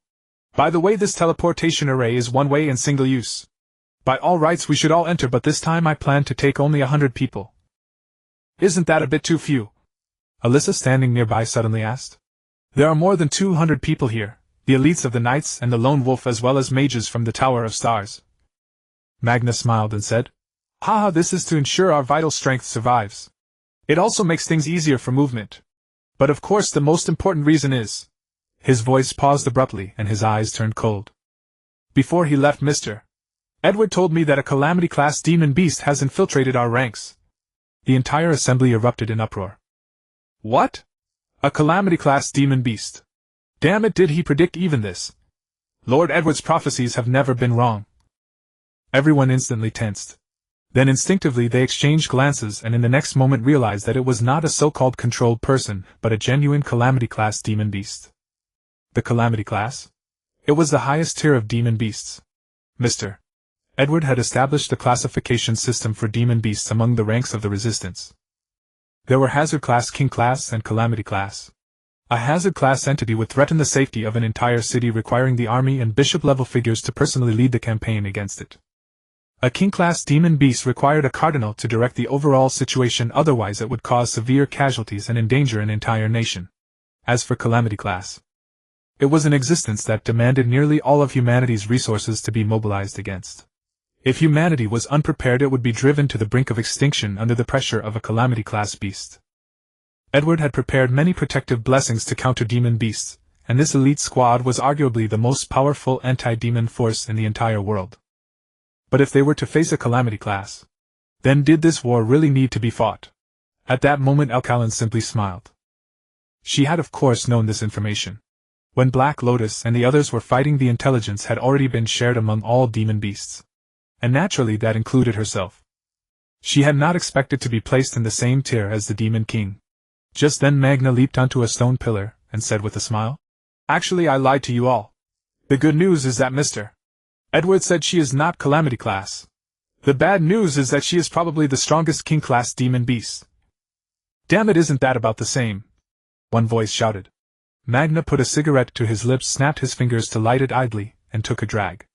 By the way, this teleportation array is one-way and single-use. By all rights we should all enter, but this time I plan to take only 100 people. Isn't that a bit too few? Alyssa, standing nearby, suddenly asked. There are more than 200 people here, the elites of the Knights and the Lone Wolf, as well as mages from the Tower of Stars. Magna smiled and said, Haha, this is to ensure our vital strength survives. It also makes things easier for movement. But of course the most important reason is... His voice paused abruptly and his eyes turned cold. Before he left, Mr. Edward told me that a Calamity-class demon beast has infiltrated our ranks. The entire assembly erupted in uproar. What? A Calamity-class demon beast? Damn it, did he predict even this? Lord Edward's prophecies have never been wrong. Everyone instantly tensed. Then instinctively they exchanged glances, and in the next moment realized that it was not a so-called controlled person, but a genuine Calamity-class demon beast. The Calamity class? It was the highest tier of demon beasts. Mr. Edward had established the classification system for demon beasts among the ranks of the Resistance. There were Hazard class, King class, and Calamity class. A Hazard class entity would threaten the safety of an entire city, requiring the army and bishop-level figures to personally lead the campaign against it. A King class demon beast required a cardinal to direct the overall situation, otherwise it would cause severe casualties and endanger an entire nation. As for Calamity class, it was an existence that demanded nearly all of humanity's resources to be mobilized against. If humanity was unprepared, it would be driven to the brink of extinction under the pressure of a Calamity-class beast. Edward had prepared many protective blessings to counter demon beasts, and this elite squad was arguably the most powerful anti-demon force in the entire world. But if they were to face a Calamity class, then did this war really need to be fought? At that moment Elkalan simply smiled. She had of course known this information. When Black Lotus and the others were fighting, the intelligence had already been shared among all demon beasts. And naturally that included herself. She had not expected to be placed in the same tier as the Demon King. Just then Magna leaped onto a stone pillar, and said with a smile, Actually, I lied to you all. The good news is that Mr. Edward said she is not Calamity class. The bad news is that she is probably the strongest King class demon beast. Damn it, isn't that about the same? One voice shouted. Magna put a cigarette to his lips, snapped his fingers to light it idly, and took a drag.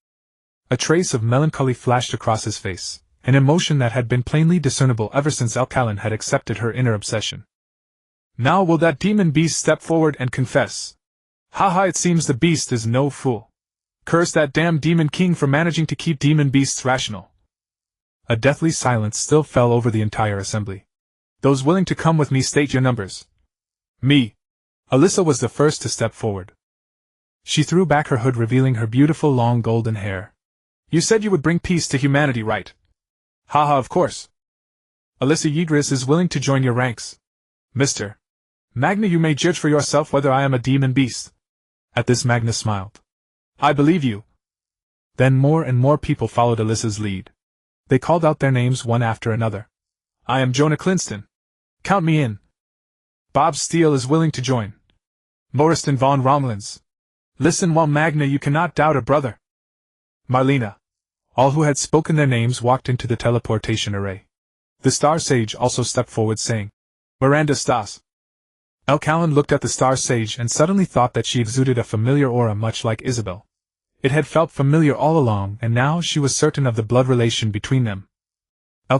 A trace of melancholy flashed across his face, an emotion that had been plainly discernible ever since Elkalan had accepted her inner obsession. Now will that demon beast step forward and confess? Haha, it seems the beast is no fool. Curse that damn Demon King for managing to keep demon beasts rational. A deathly silence still fell over the entire assembly. Those willing to come with me, state your numbers. Me. Alyssa was the first to step forward. She threw back her hood, revealing her beautiful long golden hair. You said you would bring peace to humanity, right? Haha, of course. Alyssa Yggdrasil is willing to join your ranks. Mr. Magna, you may judge for yourself whether I am a demon beast. At this, Magna smiled. I believe you. Then more and more people followed Alyssa's lead. They called out their names one after another. I am Jonah Clinston. Count me in. Bob Steele is willing to join. Moristan von Romlins. Listen, while Magna, you cannot doubt a brother. Marlena. All who had spoken their names walked into the teleportation array. The Star Sage also stepped forward, saying, Miranda Stas. Callan looked at the Star Sage and suddenly thought that she exuded a familiar aura much like Isabel. It had felt familiar all along, and now she was certain of the blood relation between them.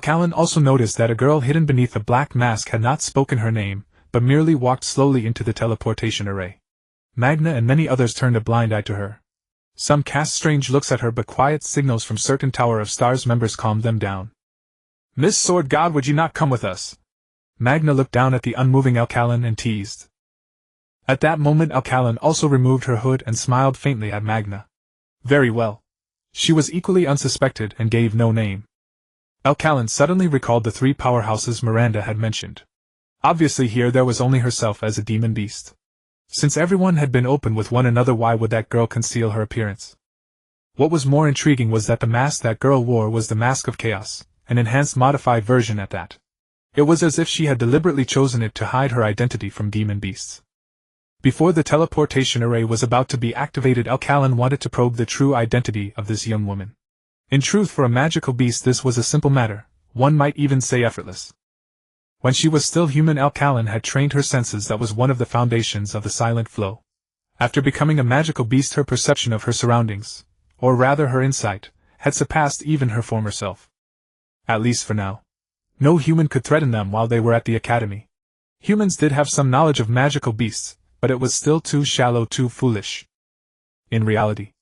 Callan also noticed that a girl hidden beneath a black mask had not spoken her name, but merely walked slowly into the teleportation array. Magna and many others turned a blind eye to her. Some cast strange looks at her, but quiet signals from certain Tower of Stars members calmed them down. Miss Sword God, would you not come with us? Magna looked down at the unmoving Callan and teased. At that moment Callan also removed her hood and smiled faintly at Magna. Very well. She was equally unsuspected and gave no name. Callan suddenly recalled the three powerhouses Miranda had mentioned. Obviously here there was only herself as a demon beast. Since everyone had been open with one another, why would that girl conceal her appearance? What was more intriguing was that the mask that girl wore was the Mask of Chaos, an enhanced modified version at that. It was as if she had deliberately chosen it to hide her identity from demon beasts. Before the teleportation array was about to be activated, Callan wanted to probe the true identity of this young woman. In truth, for a magical beast this was a simple matter, one might even say effortless. When she was still human, Callan had trained her senses. That was one of the foundations of the silent flow. After becoming a magical beast, her perception of her surroundings, or rather her insight, had surpassed even her former self. At least for now. No human could threaten them while they were at the academy. Humans did have some knowledge of magical beasts, but it was still too shallow, too foolish. In reality,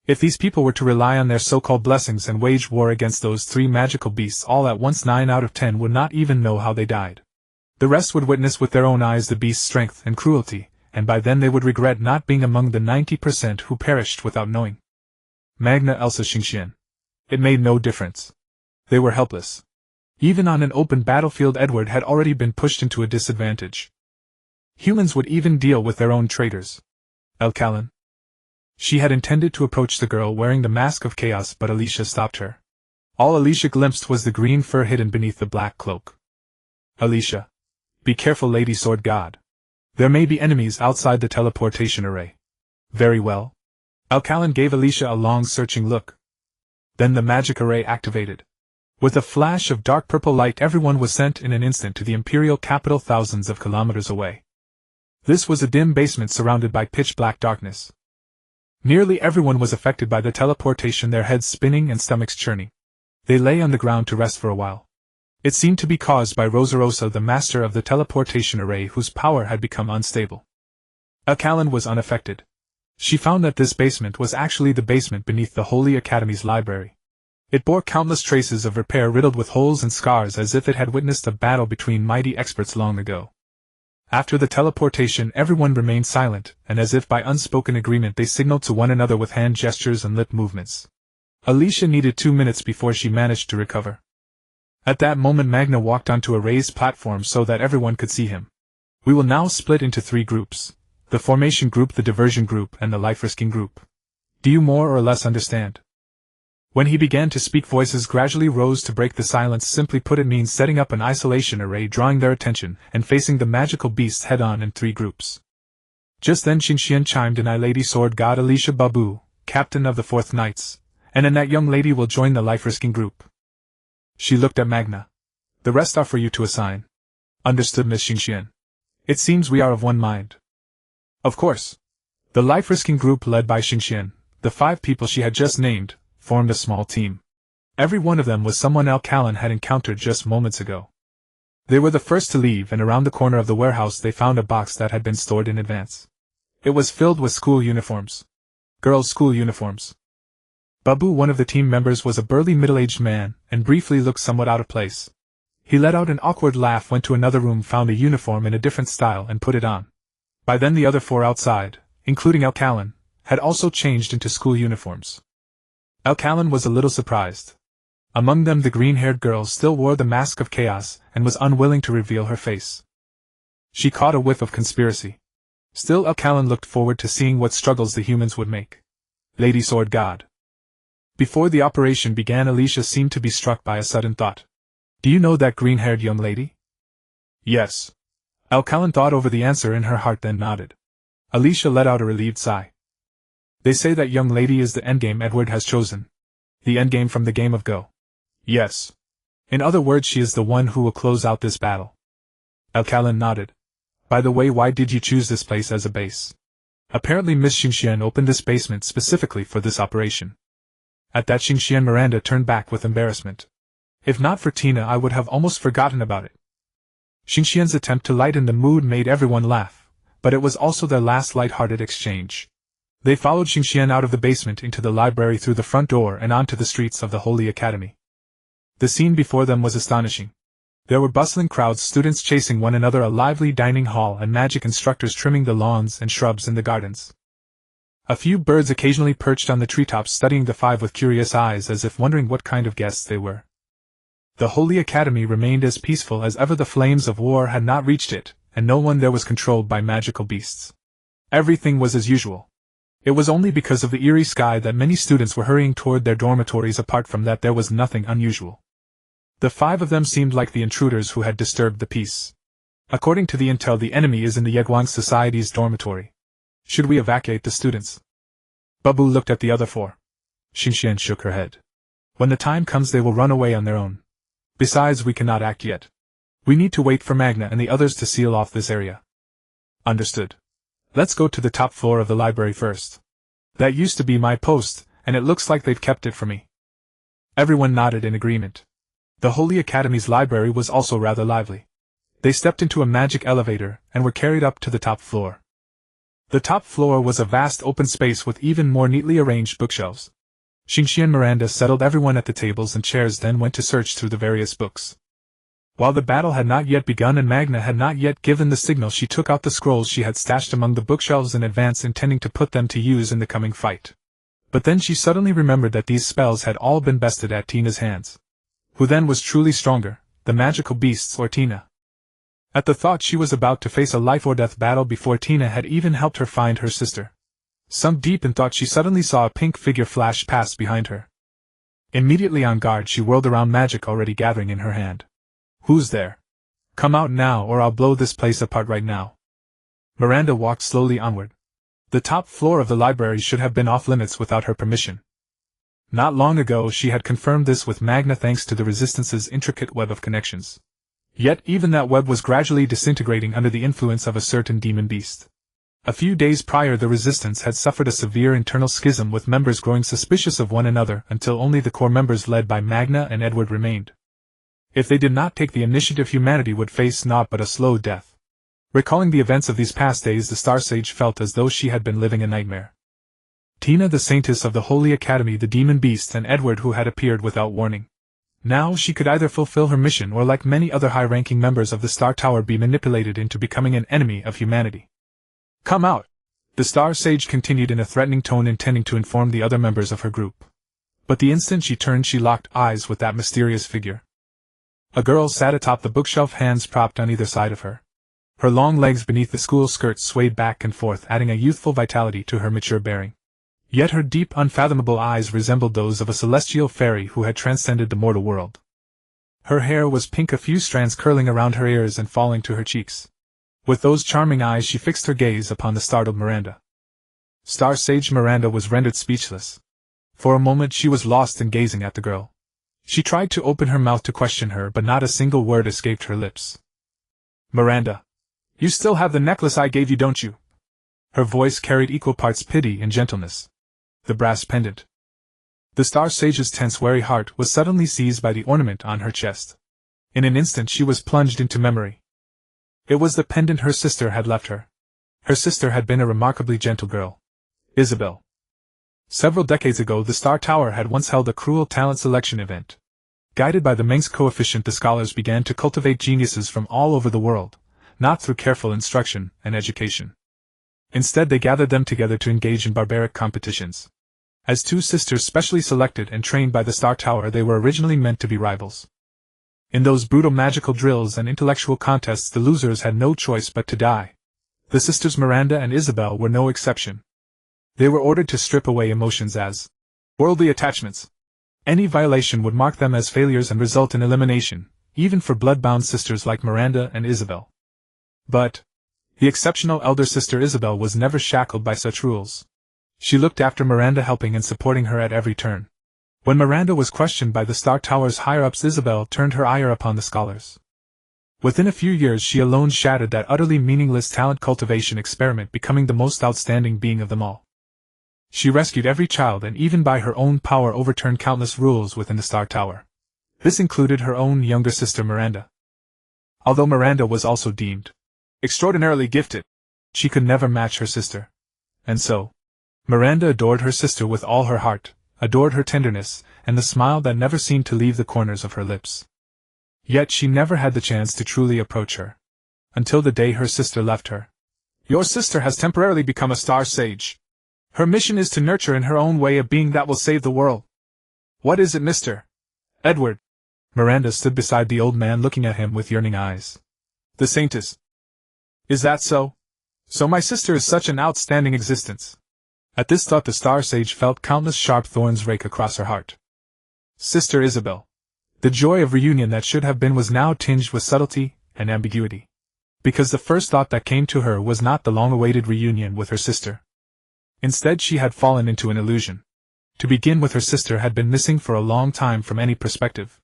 if these people were to rely on their so-called blessings and wage war against those three magical beasts all at once, 9 out of 10 would not even know how they died. The rest would witness with their own eyes the beast's strength and cruelty, and by then they would regret not being among the 90% who perished without knowing. Magna Elsa Xingxian. It made no difference. They were helpless. Even on an open battlefield, Edward had already been pushed into a disadvantage. Humans would even deal with their own traitors. Callan. She had intended to approach the girl wearing the Mask of Chaos, but Alicia stopped her. All Alicia glimpsed was the green fur hidden beneath the black cloak. Alicia. Be careful, Lady Sword God. There may be enemies outside the teleportation array. Very well. Callan gave Alicia a long searching look. Then the magic array activated. With a flash of dark purple light, everyone was sent in an instant to the imperial capital thousands of kilometers away. This was a dim basement surrounded by pitch-black darkness. Nearly everyone was affected by the teleportation, their heads spinning and stomachs churning. They lay on the ground to rest for a while. It seemed to be caused by Rosarosa, the master of the teleportation array, whose power had become unstable. Callan was unaffected. She found that this basement was actually the basement beneath the Holy Academy's library. It bore countless traces of repair, riddled with holes and scars, as if it had witnessed a battle between mighty experts long ago. After the teleportation, everyone remained silent, and as if by unspoken agreement they signaled to one another with hand gestures and lip movements. Alicia needed 2 minutes before she managed to recover. At that moment Magna walked onto a raised platform so that everyone could see him. We will now split into 3 groups: the formation group, the diversion group, and the life-risking group. Do you more or less understand? When he began to speak, voices gradually rose to break the silence. Simply put, it means setting up an isolation array, drawing their attention, and facing the magical beasts head-on in 3 groups. Just then Xingxian chimed in. I, Lady Sword God Alicia Babu, captain of the 4th Knights, and that young lady will join the life-risking group. She looked at Magna. The rest are for you to assign. Understood, Miss Xingxian. It seems we are of one mind. Of course. The life-risking group, led by Xingxian, the 5 people she had just named, formed a small team. Every one of them was someone Callan had encountered just moments ago. They were the first to leave, and around the corner of the warehouse they found a box that had been stored in advance. It was filled with school uniforms. Girls' school uniforms. Babu, one of the team members, was a burly middle-aged man, and briefly looked somewhat out of place. He let out an awkward laugh, went to another room, found a uniform in a different style, and put it on. By then the other four outside, including Alcalin, had also changed into school uniforms. Alcalin was a little surprised. Among them the green-haired girl still wore the mask of chaos and was unwilling to reveal her face. She caught a whiff of conspiracy. Still, Alcalin looked forward to seeing what struggles the humans would make. Lady Sword God. Before the operation began, Alicia seemed to be struck by a sudden thought. Do you know that green-haired young lady? Yes. Alcalin thought over the answer in her heart, then nodded. Alicia let out a relieved sigh. They say that young lady is the endgame Edward has chosen. The endgame from the game of Go. Yes. In other words, she is the one who will close out this battle. Alcalin nodded. By the way, why did you choose this place as a base? Apparently Miss Xingxian opened this basement specifically for this operation. At that, Xingxian Miranda turned back with embarrassment. If not for Tina, I would have almost forgotten about it. Xingxian's attempt to lighten the mood made everyone laugh, but it was also their last light-hearted exchange. They followed Xingxian out of the basement into the library through the front door and onto the streets of the Holy Academy. The scene before them was astonishing. There were bustling crowds, students chasing one another, a lively dining hall, and magic instructors trimming the lawns and shrubs in the gardens. A few birds occasionally perched on the treetops, studying the five with curious eyes as if wondering what kind of guests they were. The Holy Academy remained as peaceful as ever. The flames of war had not reached it, and no one there was controlled by magical beasts. Everything was as usual. It was only because of the eerie sky that many students were hurrying toward their dormitories. Apart from that, there was nothing unusual. The five of them seemed like the intruders who had disturbed the peace. According to the intel, the enemy is in the Yeguang Society's dormitory. Should we evacuate the students? Babu looked at the other four. Xingxian shook her head. When the time comes, they will run away on their own. Besides, we cannot act yet. We need to wait for Magna and the others to seal off this area. Understood. Let's go to the top floor of the library first. That used to be my post, and it looks like they've kept it for me. Everyone nodded in agreement. The Holy Academy's library was also rather lively. They stepped into a magic elevator and were carried up to the top floor. The top floor was a vast open space with even more neatly arranged bookshelves. Xingxian Miranda settled everyone at the tables and chairs, then went to search through the various books. While the battle had not yet begun and Magna had not yet given the signal, she took out the scrolls she had stashed among the bookshelves in advance, intending to put them to use in the coming fight. But then she suddenly remembered that these spells had all been bested at Tina's hands. Who then was truly stronger, the magical beasts or Tina? At the thought, she was about to face a life-or-death battle before Tina had even helped her find her sister. Sunk deep in thought, she suddenly saw a pink figure flash past behind her. Immediately on guard, she whirled around, magic already gathering in her hand. Who's there? Come out now, or I'll blow this place apart right now. Miranda walked slowly onward. The top floor of the library should have been off limits without her permission. Not long ago she had confirmed this with Magna thanks to the Resistance's intricate web of connections. Yet even that web was gradually disintegrating under the influence of a certain demon beast. A few days prior, the Resistance had suffered a severe internal schism, with members growing suspicious of one another until only the core members led by Magna and Edward remained. If they did not take the initiative, humanity would face naught but a slow death. Recalling the events of these past days, the Star Sage felt as though she had been living a nightmare. Tina, the Saintess of the Holy Academy, the demon beast, and Edward, who had appeared without warning. Now she could either fulfill her mission or, like many other high-ranking members of the Star Tower, be manipulated into becoming an enemy of humanity. Come out! The Star Sage continued in a threatening tone, intending to inform the other members of her group. But the instant she turned, she locked eyes with that mysterious figure. A girl sat atop the bookshelf, hands propped on either side of her. Her long legs beneath the school skirt swayed back and forth, adding a youthful vitality to her mature bearing. Yet her deep, unfathomable eyes resembled those of a celestial fairy who had transcended the mortal world. Her hair was pink, a few strands curling around her ears and falling to her cheeks. With those charming eyes she fixed her gaze upon the startled Miranda. Star Sage Miranda was rendered speechless. For a moment she was lost in gazing at the girl. She tried to open her mouth to question her, but not a single word escaped her lips. Miranda, you still have the necklace I gave you, don't you? Her voice carried equal parts pity and gentleness. The brass pendant. The Star Sage's tense, wary heart was suddenly seized by the ornament on her chest. In an instant she was plunged into memory. It was the pendant her sister had left her. Her sister had been a remarkably gentle girl. Isabel. Several decades ago, the Star Tower had once held a cruel talent selection event. Guided by the Mengsk coefficient, the scholars began to cultivate geniuses from all over the world, not through careful instruction and education. Instead, they gathered them together to engage in barbaric competitions. As two sisters specially selected and trained by the Star Tower, they were originally meant to be rivals. In those brutal magical drills and intellectual contests, the losers had no choice but to die. The sisters Miranda and Isabel were no exception. They were ordered to strip away emotions as worldly attachments. Any violation would mark them as failures and result in elimination, even for blood-bound sisters like Miranda and Isabel. But the exceptional elder sister Isabel was never shackled by such rules. She looked after Miranda, helping and supporting her at every turn. When Miranda was questioned by the Star Tower's higher-ups, Isabel turned her ire upon the scholars. Within a few years, she alone shattered that utterly meaningless talent cultivation experiment, becoming the most outstanding being of them all. She rescued every child and even by her own power overturned countless rules within the Star Tower. This included her own younger sister Miranda. Although Miranda was also deemed extraordinarily gifted, she could never match her sister. And so, Miranda adored her sister with all her heart, adored her tenderness, and the smile that never seemed to leave the corners of her lips. Yet she never had the chance to truly approach her. Until the day her sister left her. "Your sister has temporarily become a star sage. Her mission is to nurture in her own way a being that will save the world." "What is it, Mr. Edward?" Miranda stood beside the old man, looking at him with yearning eyes. "The saintess. Is that so? So my sister is such an outstanding existence." At this thought, the star sage felt countless sharp thorns rake across her heart. Sister Isabel. The joy of reunion that should have been was now tinged with subtlety and ambiguity. Because the first thought that came to her was not the long-awaited reunion with her sister. Instead, she had fallen into an illusion. To begin with, her sister had been missing for a long time from any perspective.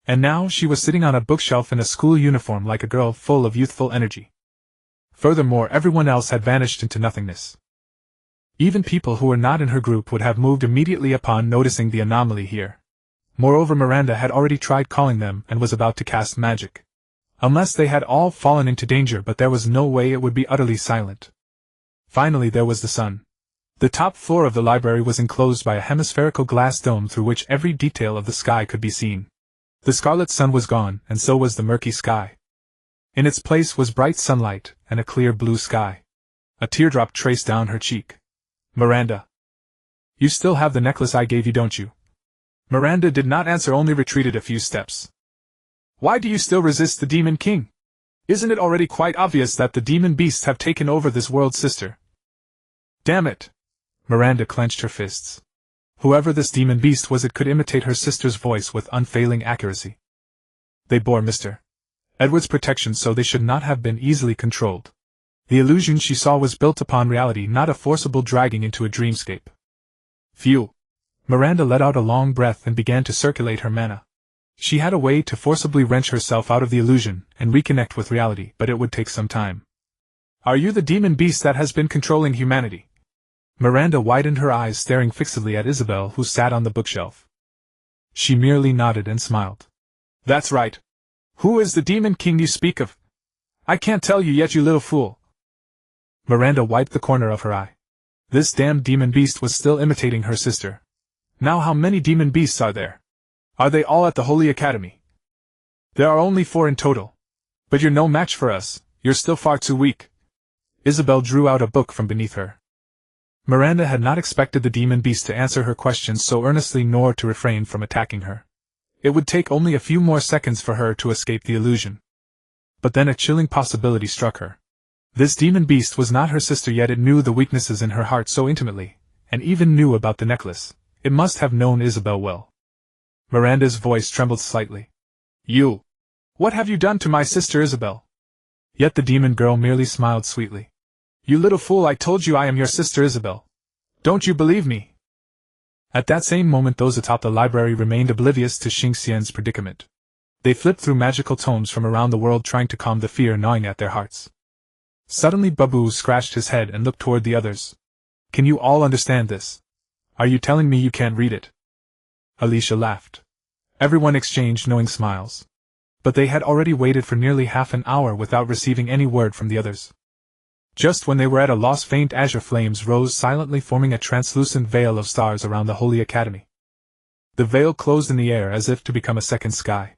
And now she was sitting on a bookshelf in a school uniform like a girl full of youthful energy. Furthermore, everyone else had vanished into nothingness. Even people who were not in her group would have moved immediately upon noticing the anomaly here. Moreover, Miranda had already tried calling them and was about to cast magic. Unless they had all fallen into danger, but there was no way it would be utterly silent. Finally, there was the sun. The top floor of the library was enclosed by a hemispherical glass dome through which every detail of the sky could be seen. The scarlet sun was gone, and so was the murky sky. In its place was bright sunlight and a clear blue sky. A teardrop traced down her cheek. "Miranda. You still have the necklace I gave you, don't you?" Miranda did not answer, only retreated a few steps. "Why do you still resist the Demon King? Isn't it already quite obvious that the demon beasts have taken over this world, sister?" "Damn it!" Miranda clenched her fists. Whoever this demon beast was, it could imitate her sister's voice with unfailing accuracy. They bore Mr. Edward's protection, so they should not have been easily controlled. The illusion she saw was built upon reality, not a forcible dragging into a dreamscape. Phew! Miranda let out a long breath and began to circulate her mana. She had a way to forcibly wrench herself out of the illusion and reconnect with reality, but it would take some time. "Are you the demon beast that has been controlling humanity?" Miranda widened her eyes, staring fixedly at Isabel, who sat on the bookshelf. She merely nodded and smiled. "That's right. Who is the Demon King you speak of? I can't tell you yet, you little fool." Miranda wiped the corner of her eye. This damned demon beast was still imitating her sister. "Now how many demon beasts are there? Are they all at the Holy Academy?" "There are only 4 in total. But you're no match for us, you're still far too weak." Isabel drew out a book from beneath her. Miranda had not expected the demon beast to answer her questions so earnestly nor to refrain from attacking her. It would take only a few more seconds for her to escape the illusion. But then a chilling possibility struck her. This demon beast was not her sister, yet it knew the weaknesses in her heart so intimately, and even knew about the necklace. It must have known Isabel well. Miranda's voice trembled slightly. "You! What have you done to my sister Isabel?" Yet the demon girl merely smiled sweetly. "You little fool, I told you I am your sister Isabel. Don't you believe me?" At that same moment, those atop the library remained oblivious to Xing Xian's predicament. They flipped through magical tomes from around the world, trying to calm the fear gnawing at their hearts. Suddenly Babu scratched his head and looked toward the others. "Can you all understand this? Are you telling me you can't read it?" Alicia laughed. Everyone exchanged knowing smiles. But they had already waited for nearly half an hour without receiving any word from the others. Just when they were at a loss, faint azure flames rose silently, forming a translucent veil of stars around the Holy Academy. The veil closed in the air as if to become a second sky.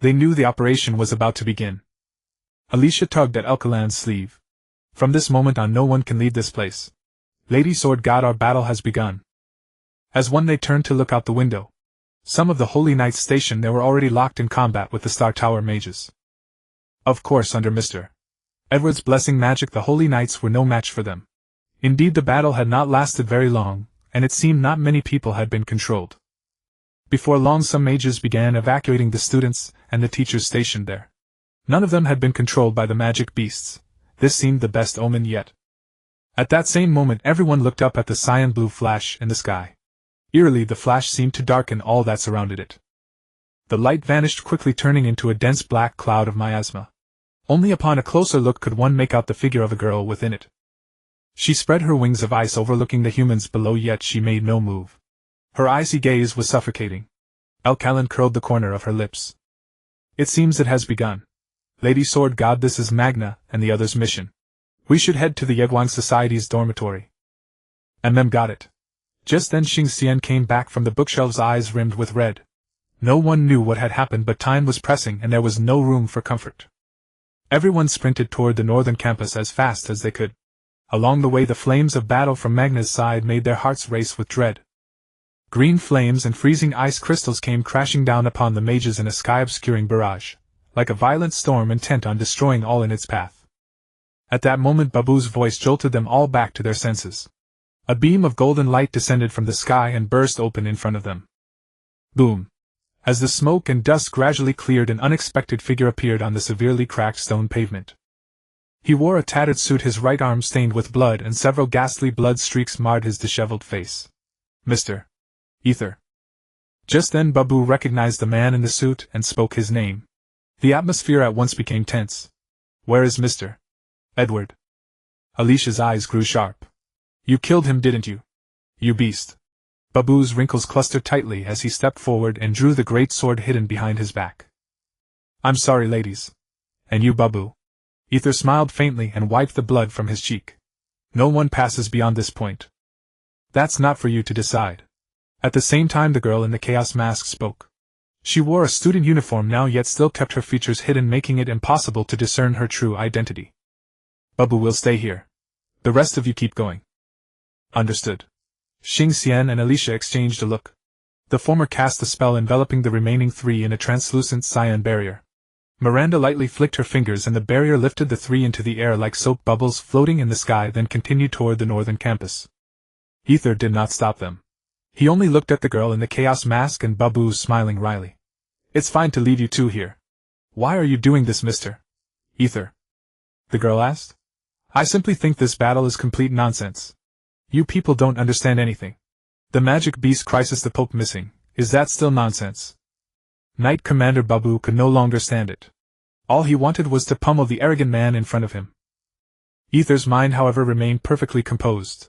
They knew the operation was about to begin. Alicia tugged at Elkalan's sleeve. From this moment on, no one can leave this place. Lady Sword God, our battle has begun. As one they turned to look out the window. Some of the Holy Knights stationed there were already locked in combat with the Star Tower mages. Of course, under Mr. Edward's blessing magic, the Holy Knights were no match for them. Indeed, the battle had not lasted very long, and it seemed not many people had been controlled. Before long, some mages began evacuating the students and the teachers stationed there. None of them had been controlled by the magic beasts. This seemed the best omen yet. At that same moment, everyone looked up at the cyan blue flash in the sky. Eerily, the flash seemed to darken all that surrounded it. The light vanished quickly, turning into a dense black cloud of miasma. Only upon a closer look could one make out the figure of a girl within it. She spread her wings of ice overlooking the humans below, yet she made no move. Her icy gaze was suffocating. Elkalan curled the corner of her lips. It seems it has begun. Lady Sword God, this is Magna and the others' mission. We should head to the Yegwang Society's dormitory. Got it. Just then Xing Xian came back from the bookshelves, eyes rimmed with red. No one knew what had happened, but time was pressing and there was no room for comfort. Everyone sprinted toward the northern campus as fast as they could. Along the way, the flames of battle from Magna's side made their hearts race with dread. Green flames and freezing ice crystals came crashing down upon the mages in a sky-obscuring barrage, like a violent storm intent on destroying all in its path. At that moment, Babu's voice jolted them all back to their senses. A beam of golden light descended from the sky and burst open in front of them. Boom! As the smoke and dust gradually cleared, an unexpected figure appeared on the severely cracked stone pavement. He wore a tattered suit, his right arm stained with blood, and several ghastly blood streaks marred his disheveled face. Mr. Ether. Just then Babu recognized the man in the suit and spoke his name. The atmosphere at once became tense. Where is Mr. Edward? Alicia's eyes grew sharp. You killed him, didn't you? You beast. Babu's wrinkles clustered tightly as he stepped forward and drew the great sword hidden behind his back. I'm sorry, ladies. And you, Babu? Ether smiled faintly and wiped the blood from his cheek. No one passes beyond this point. That's not for you to decide. At the same time, the girl in the chaos mask spoke. She wore a student uniform now, yet still kept her features hidden, making it impossible to discern her true identity. Babu will stay here. The rest of you keep going. Understood. Xing Xian and Alicia exchanged a look. The former cast a spell enveloping the remaining three in a translucent cyan barrier. Miranda lightly flicked her fingers and the barrier lifted the three into the air like soap bubbles floating in the sky, then continued toward the northern campus. Ether did not stop them. He only looked at the girl in the chaos mask and Babu smiling wryly. It's fine to leave you two here. Why are you doing this, Mr. Ether? The girl asked. I simply think this battle is complete nonsense. You people don't understand anything. The magic beast crisis, the Pope missing, is that still nonsense? Knight Commander Babu could no longer stand it. All he wanted was to pummel the arrogant man in front of him. Ether's mind, however, remained perfectly composed.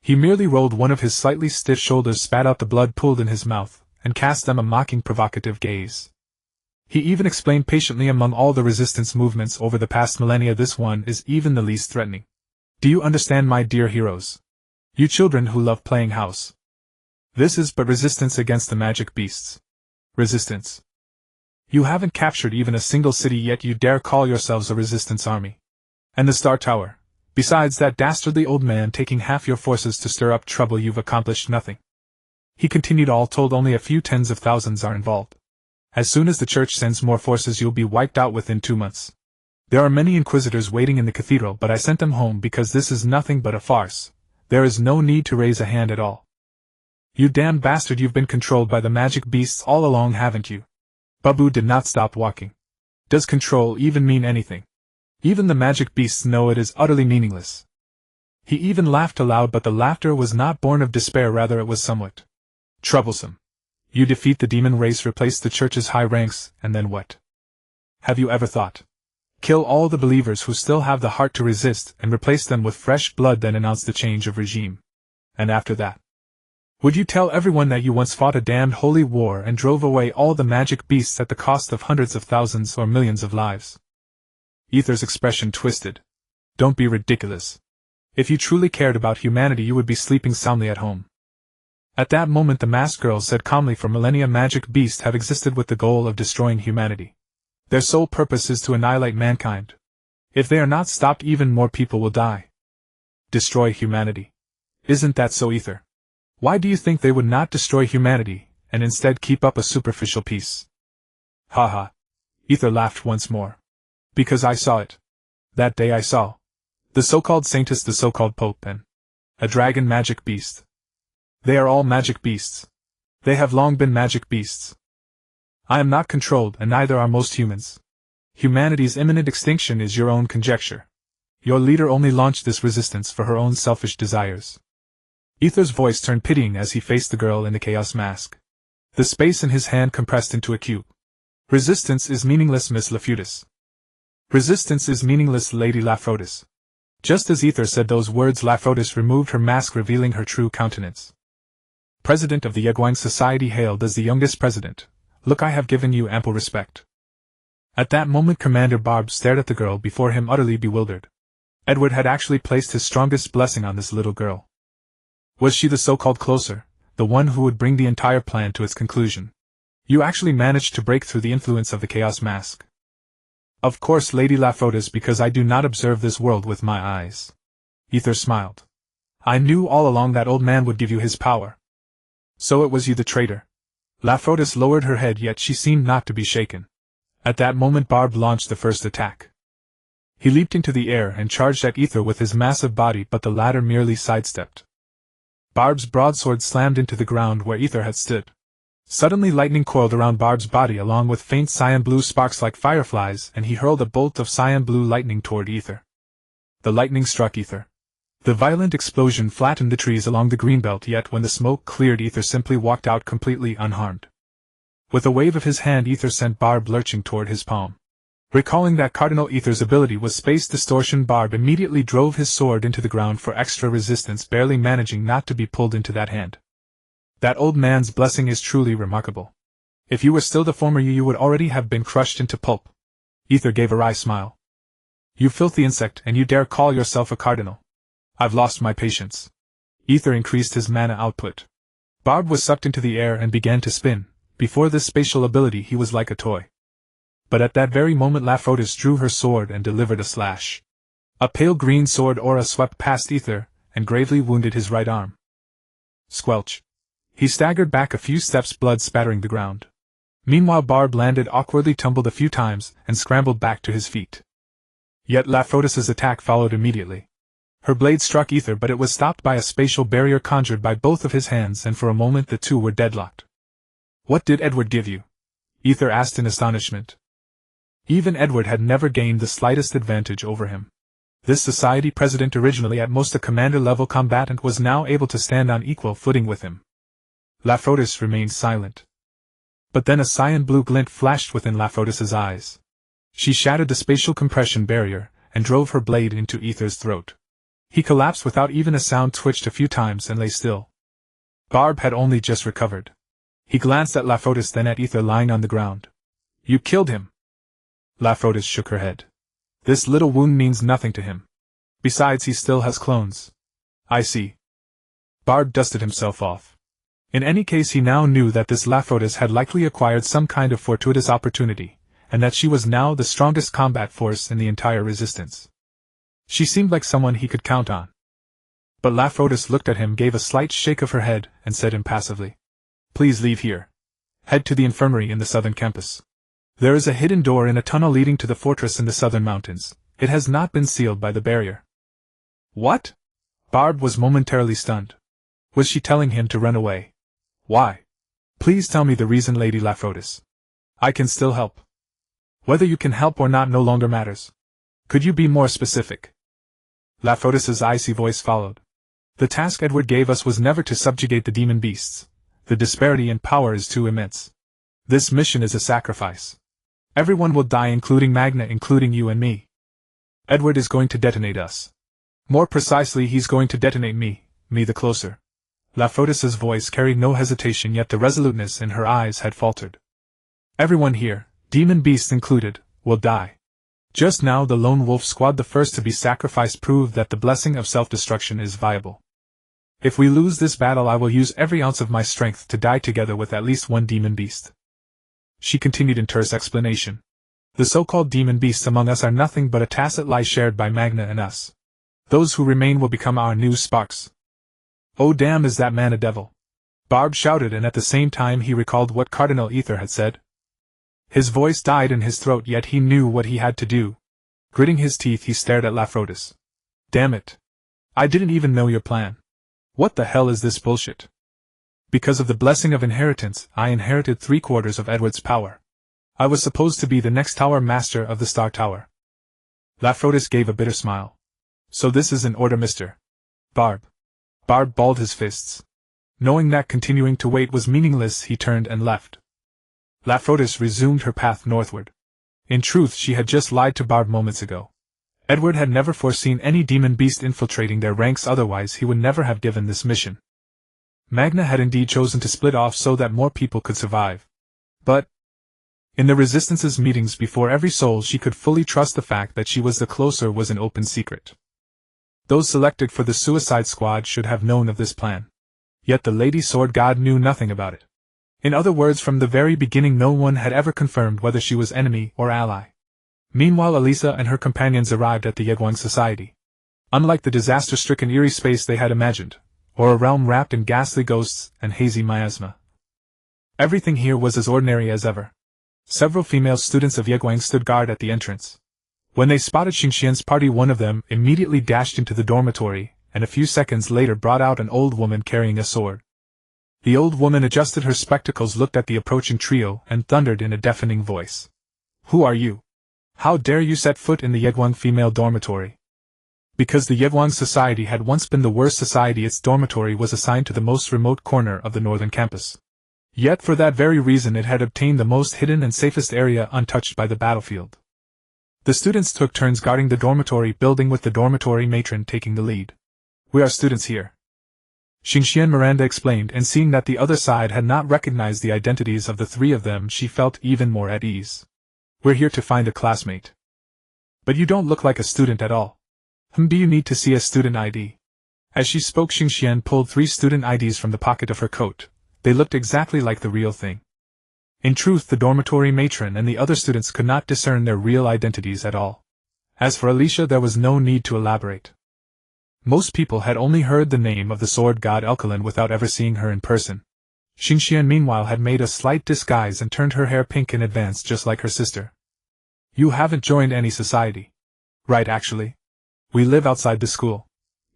He merely rolled one of his slightly stiff shoulders, spat out the blood pooled in his mouth, and cast them a mocking, provocative gaze. He even explained patiently, among all the resistance movements over the past millennia, this one is even the least threatening. Do you understand, my dear heroes? You children who love playing house. This is but resistance against the magic beasts. Resistance. You haven't captured even a single city yet, you dare call yourselves a resistance army. And the Star Tower, besides that dastardly old man taking half your forces to stir up trouble, you've accomplished nothing. He continued, all told only a few tens of thousands are involved. As soon as the church sends more forces, you'll be wiped out within 2 months. There are many inquisitors waiting in the cathedral, but I sent them home because this is nothing but a farce. There is no need to raise a hand at all. You damned bastard, you've been controlled by the magic beasts all along, haven't you? Babu did not stop walking. Does control even mean anything? Even the magic beasts know it is utterly meaningless. He even laughed aloud, but the laughter was not born of despair, rather it was somewhat troublesome. You defeat the demon race, replace the church's high ranks, and then what? Have you ever thought? Kill all the believers who still have the heart to resist and replace them with fresh blood, then announce the change of regime. And after that? Would you tell everyone that you once fought a damned holy war and drove away all the magic beasts at the cost of hundreds of thousands or millions of lives? Ether's expression twisted. Don't be ridiculous. If you truly cared about humanity, you would be sleeping soundly at home. At that moment the masked girl said calmly, for millennia magic beasts have existed with the goal of destroying humanity. Their sole purpose is to annihilate mankind. If they are not stopped, even more people will die. Destroy humanity. Isn't that so, Ether? Why do you think they would not destroy humanity, and instead keep up a superficial peace? Ha ha. Ether laughed once more. Because I saw it. That day I saw the so-called saintess, the so-called pope, and a dragon magic beast. They are all magic beasts. They have long been magic beasts. I am not controlled, and neither are most humans. Humanity's imminent extinction is your own conjecture. Your leader only launched this resistance for her own selfish desires. Ether's voice turned pitying as he faced the girl in the chaos mask. The space in his hand compressed into a cube. Resistance is meaningless, Miss Lafutis. Resistance is meaningless, Lady Lafotis. Just as Ether said those words, Lafotis removed her mask, revealing her true countenance. President of the Equine Society hailed as the youngest president. Look, I have given you ample respect. At that moment Commander Barb stared at the girl before him, utterly bewildered. Edward had actually placed his strongest blessing on this little girl. Was she the so-called closer, the one who would bring the entire plan to its conclusion? You actually managed to break through the influence of the Chaos Mask. Of course, Lady Lafotis, because I do not observe this world with my eyes. Ether smiled. I knew all along that old man would give you his power. So it was you, the traitor. Lafotis lowered her head, yet she seemed not to be shaken. At that moment Barb launched the first attack. He leaped into the air and charged at Ether with his massive body, but the latter merely sidestepped. Barb's broadsword slammed into the ground where Ether had stood. Suddenly lightning coiled around Barb's body along with faint cyan blue sparks like fireflies, and he hurled a bolt of cyan blue lightning toward Ether. The lightning struck Ether. The violent explosion flattened the trees along the greenbelt, yet when the smoke cleared, Ether simply walked out completely unharmed. With a wave of his hand, Ether sent Barb lurching toward his palm. Recalling that Cardinal Ether's ability was space distortion, Barb immediately drove his sword into the ground for extra resistance, barely managing not to be pulled into that hand. That old man's blessing is truly remarkable. If you were still the former you would already have been crushed into pulp. Ether gave a wry smile. You filthy insect, and you dare call yourself a cardinal? I've lost my patience. Ether increased his mana output. Barb was sucked into the air and began to spin. Before this spatial ability he was like a toy. But at that very moment Lafotis drew her sword and delivered a slash. A pale green sword aura swept past Ether, and gravely wounded his right arm. Squelch. He staggered back a few steps, blood spattering the ground. Meanwhile Barb landed awkwardly, tumbled a few times, and scrambled back to his feet. Yet Lafotis's attack followed immediately. Her blade struck Ether, but it was stopped by a spatial barrier conjured by both of his hands, and for a moment the two were deadlocked. What did Edward give you? Ether asked in astonishment. Even Edward had never gained the slightest advantage over him. This society president, originally at most a commander-level combatant, was now able to stand on equal footing with him. Lafotis remained silent. But then a cyan blue glint flashed within Lafotis's eyes. She shattered the spatial compression barrier, and drove her blade into Ether's throat. He collapsed without even a sound, twitched a few times, and lay still. Barb had only just recovered. He glanced at Lafotis, then at Ether lying on the ground. You killed him. Lafotis shook her head. This little wound means nothing to him. Besides, he still has clones. I see. Barb dusted himself off. In any case, he now knew that this Lafotis had likely acquired some kind of fortuitous opportunity, and that she was now the strongest combat force in the entire resistance. She seemed like someone he could count on. But Lafotis looked at him, gave a slight shake of her head, and said impassively, Please leave here. Head to the infirmary in the southern campus. There is a hidden door in a tunnel leading to the fortress in the southern mountains. It has not been sealed by the barrier. What? Barb was momentarily stunned. Was she telling him to run away? Why? Please tell me the reason, Lady Lafotis. I can still help. Whether you can help or not no longer matters. Could you be more specific? Lafotis's icy voice followed. The task Edward gave us was never to subjugate the demon beasts. The disparity in power is too immense. This mission is a sacrifice. Everyone will die, including Magna, including you and me. Edward is going to detonate us. More precisely, he's going to detonate me the closer. Lafotis's voice carried no hesitation, yet the resoluteness in her eyes had faltered. Everyone here, demon beasts included, will die. Just now the lone wolf squad, the first to be sacrificed, proved that the blessing of self-destruction is viable. If we lose this battle, I will use every ounce of my strength to die together with at least one demon beast. She continued in terse explanation. The so-called demon beasts among us are nothing but a tacit lie shared by Magna and us. Those who remain will become our new sparks. Oh damn, is that man a devil? Barb shouted, and at the same time he recalled what Cardinal Ether had said. His voice died in his throat, yet he knew what he had to do. Gritting his teeth, he stared at Lafrodis. Damn it. I didn't even know your plan. What the hell is this bullshit? Because of the blessing of inheritance, I inherited 3/4 of Edward's power. I was supposed to be the next Tower Master of the Star Tower. Lafrodis gave a bitter smile. So this is in order, Mr. Barb. Barb balled his fists. Knowing that continuing to wait was meaningless, he turned and left. Lafrodis resumed her path northward. In truth, she had just lied to Barb moments ago. Edward had never foreseen any demon beast infiltrating their ranks, otherwise he would never have given this mission. Magna had indeed chosen to split off so that more people could survive. But in the Resistance's meetings, before every soul she could fully trust the fact that she was the closer was an open secret. Those selected for the Suicide Squad should have known of this plan. Yet the Lady Sword God knew nothing about it. In other words, from the very beginning no one had ever confirmed whether she was enemy or ally. Meanwhile, Elisa and her companions arrived at the Yegwang Society. Unlike the disaster-stricken eerie space they had imagined, or a realm wrapped in ghastly ghosts and hazy miasma, everything here was as ordinary as ever. Several female students of Yegwang stood guard at the entrance. When they spotted Xingxian's party, one of them immediately dashed into the dormitory, and a few seconds later brought out an old woman carrying a sword. The old woman adjusted her spectacles, looked at the approaching trio, and thundered in a deafening voice. Who are you? How dare you set foot in the Yegwang female dormitory? Because the Yegwang Society had once been the worst society, its dormitory was assigned to the most remote corner of the northern campus. Yet for that very reason it had obtained the most hidden and safest area untouched by the battlefield. The students took turns guarding the dormitory building, with the dormitory matron taking the lead. We are students here, Xingxian Miranda explained, and seeing that the other side had not recognized the identities of the three of them, she felt even more at ease. We're here to find a classmate. But you don't look like a student at all. Do you need to see a student ID? As she spoke, Xingxian pulled 3 student IDs from the pocket of her coat. They looked exactly like the real thing. In truth, the dormitory matron and the other students could not discern their real identities at all. As for Alicia, there was no need to elaborate. Most people had only heard the name of the sword god Elkalin without ever seeing her in person. Xingxian meanwhile had made a slight disguise and turned her hair pink in advance, just like her sister. You haven't joined any society. Right, actually. We live outside the school.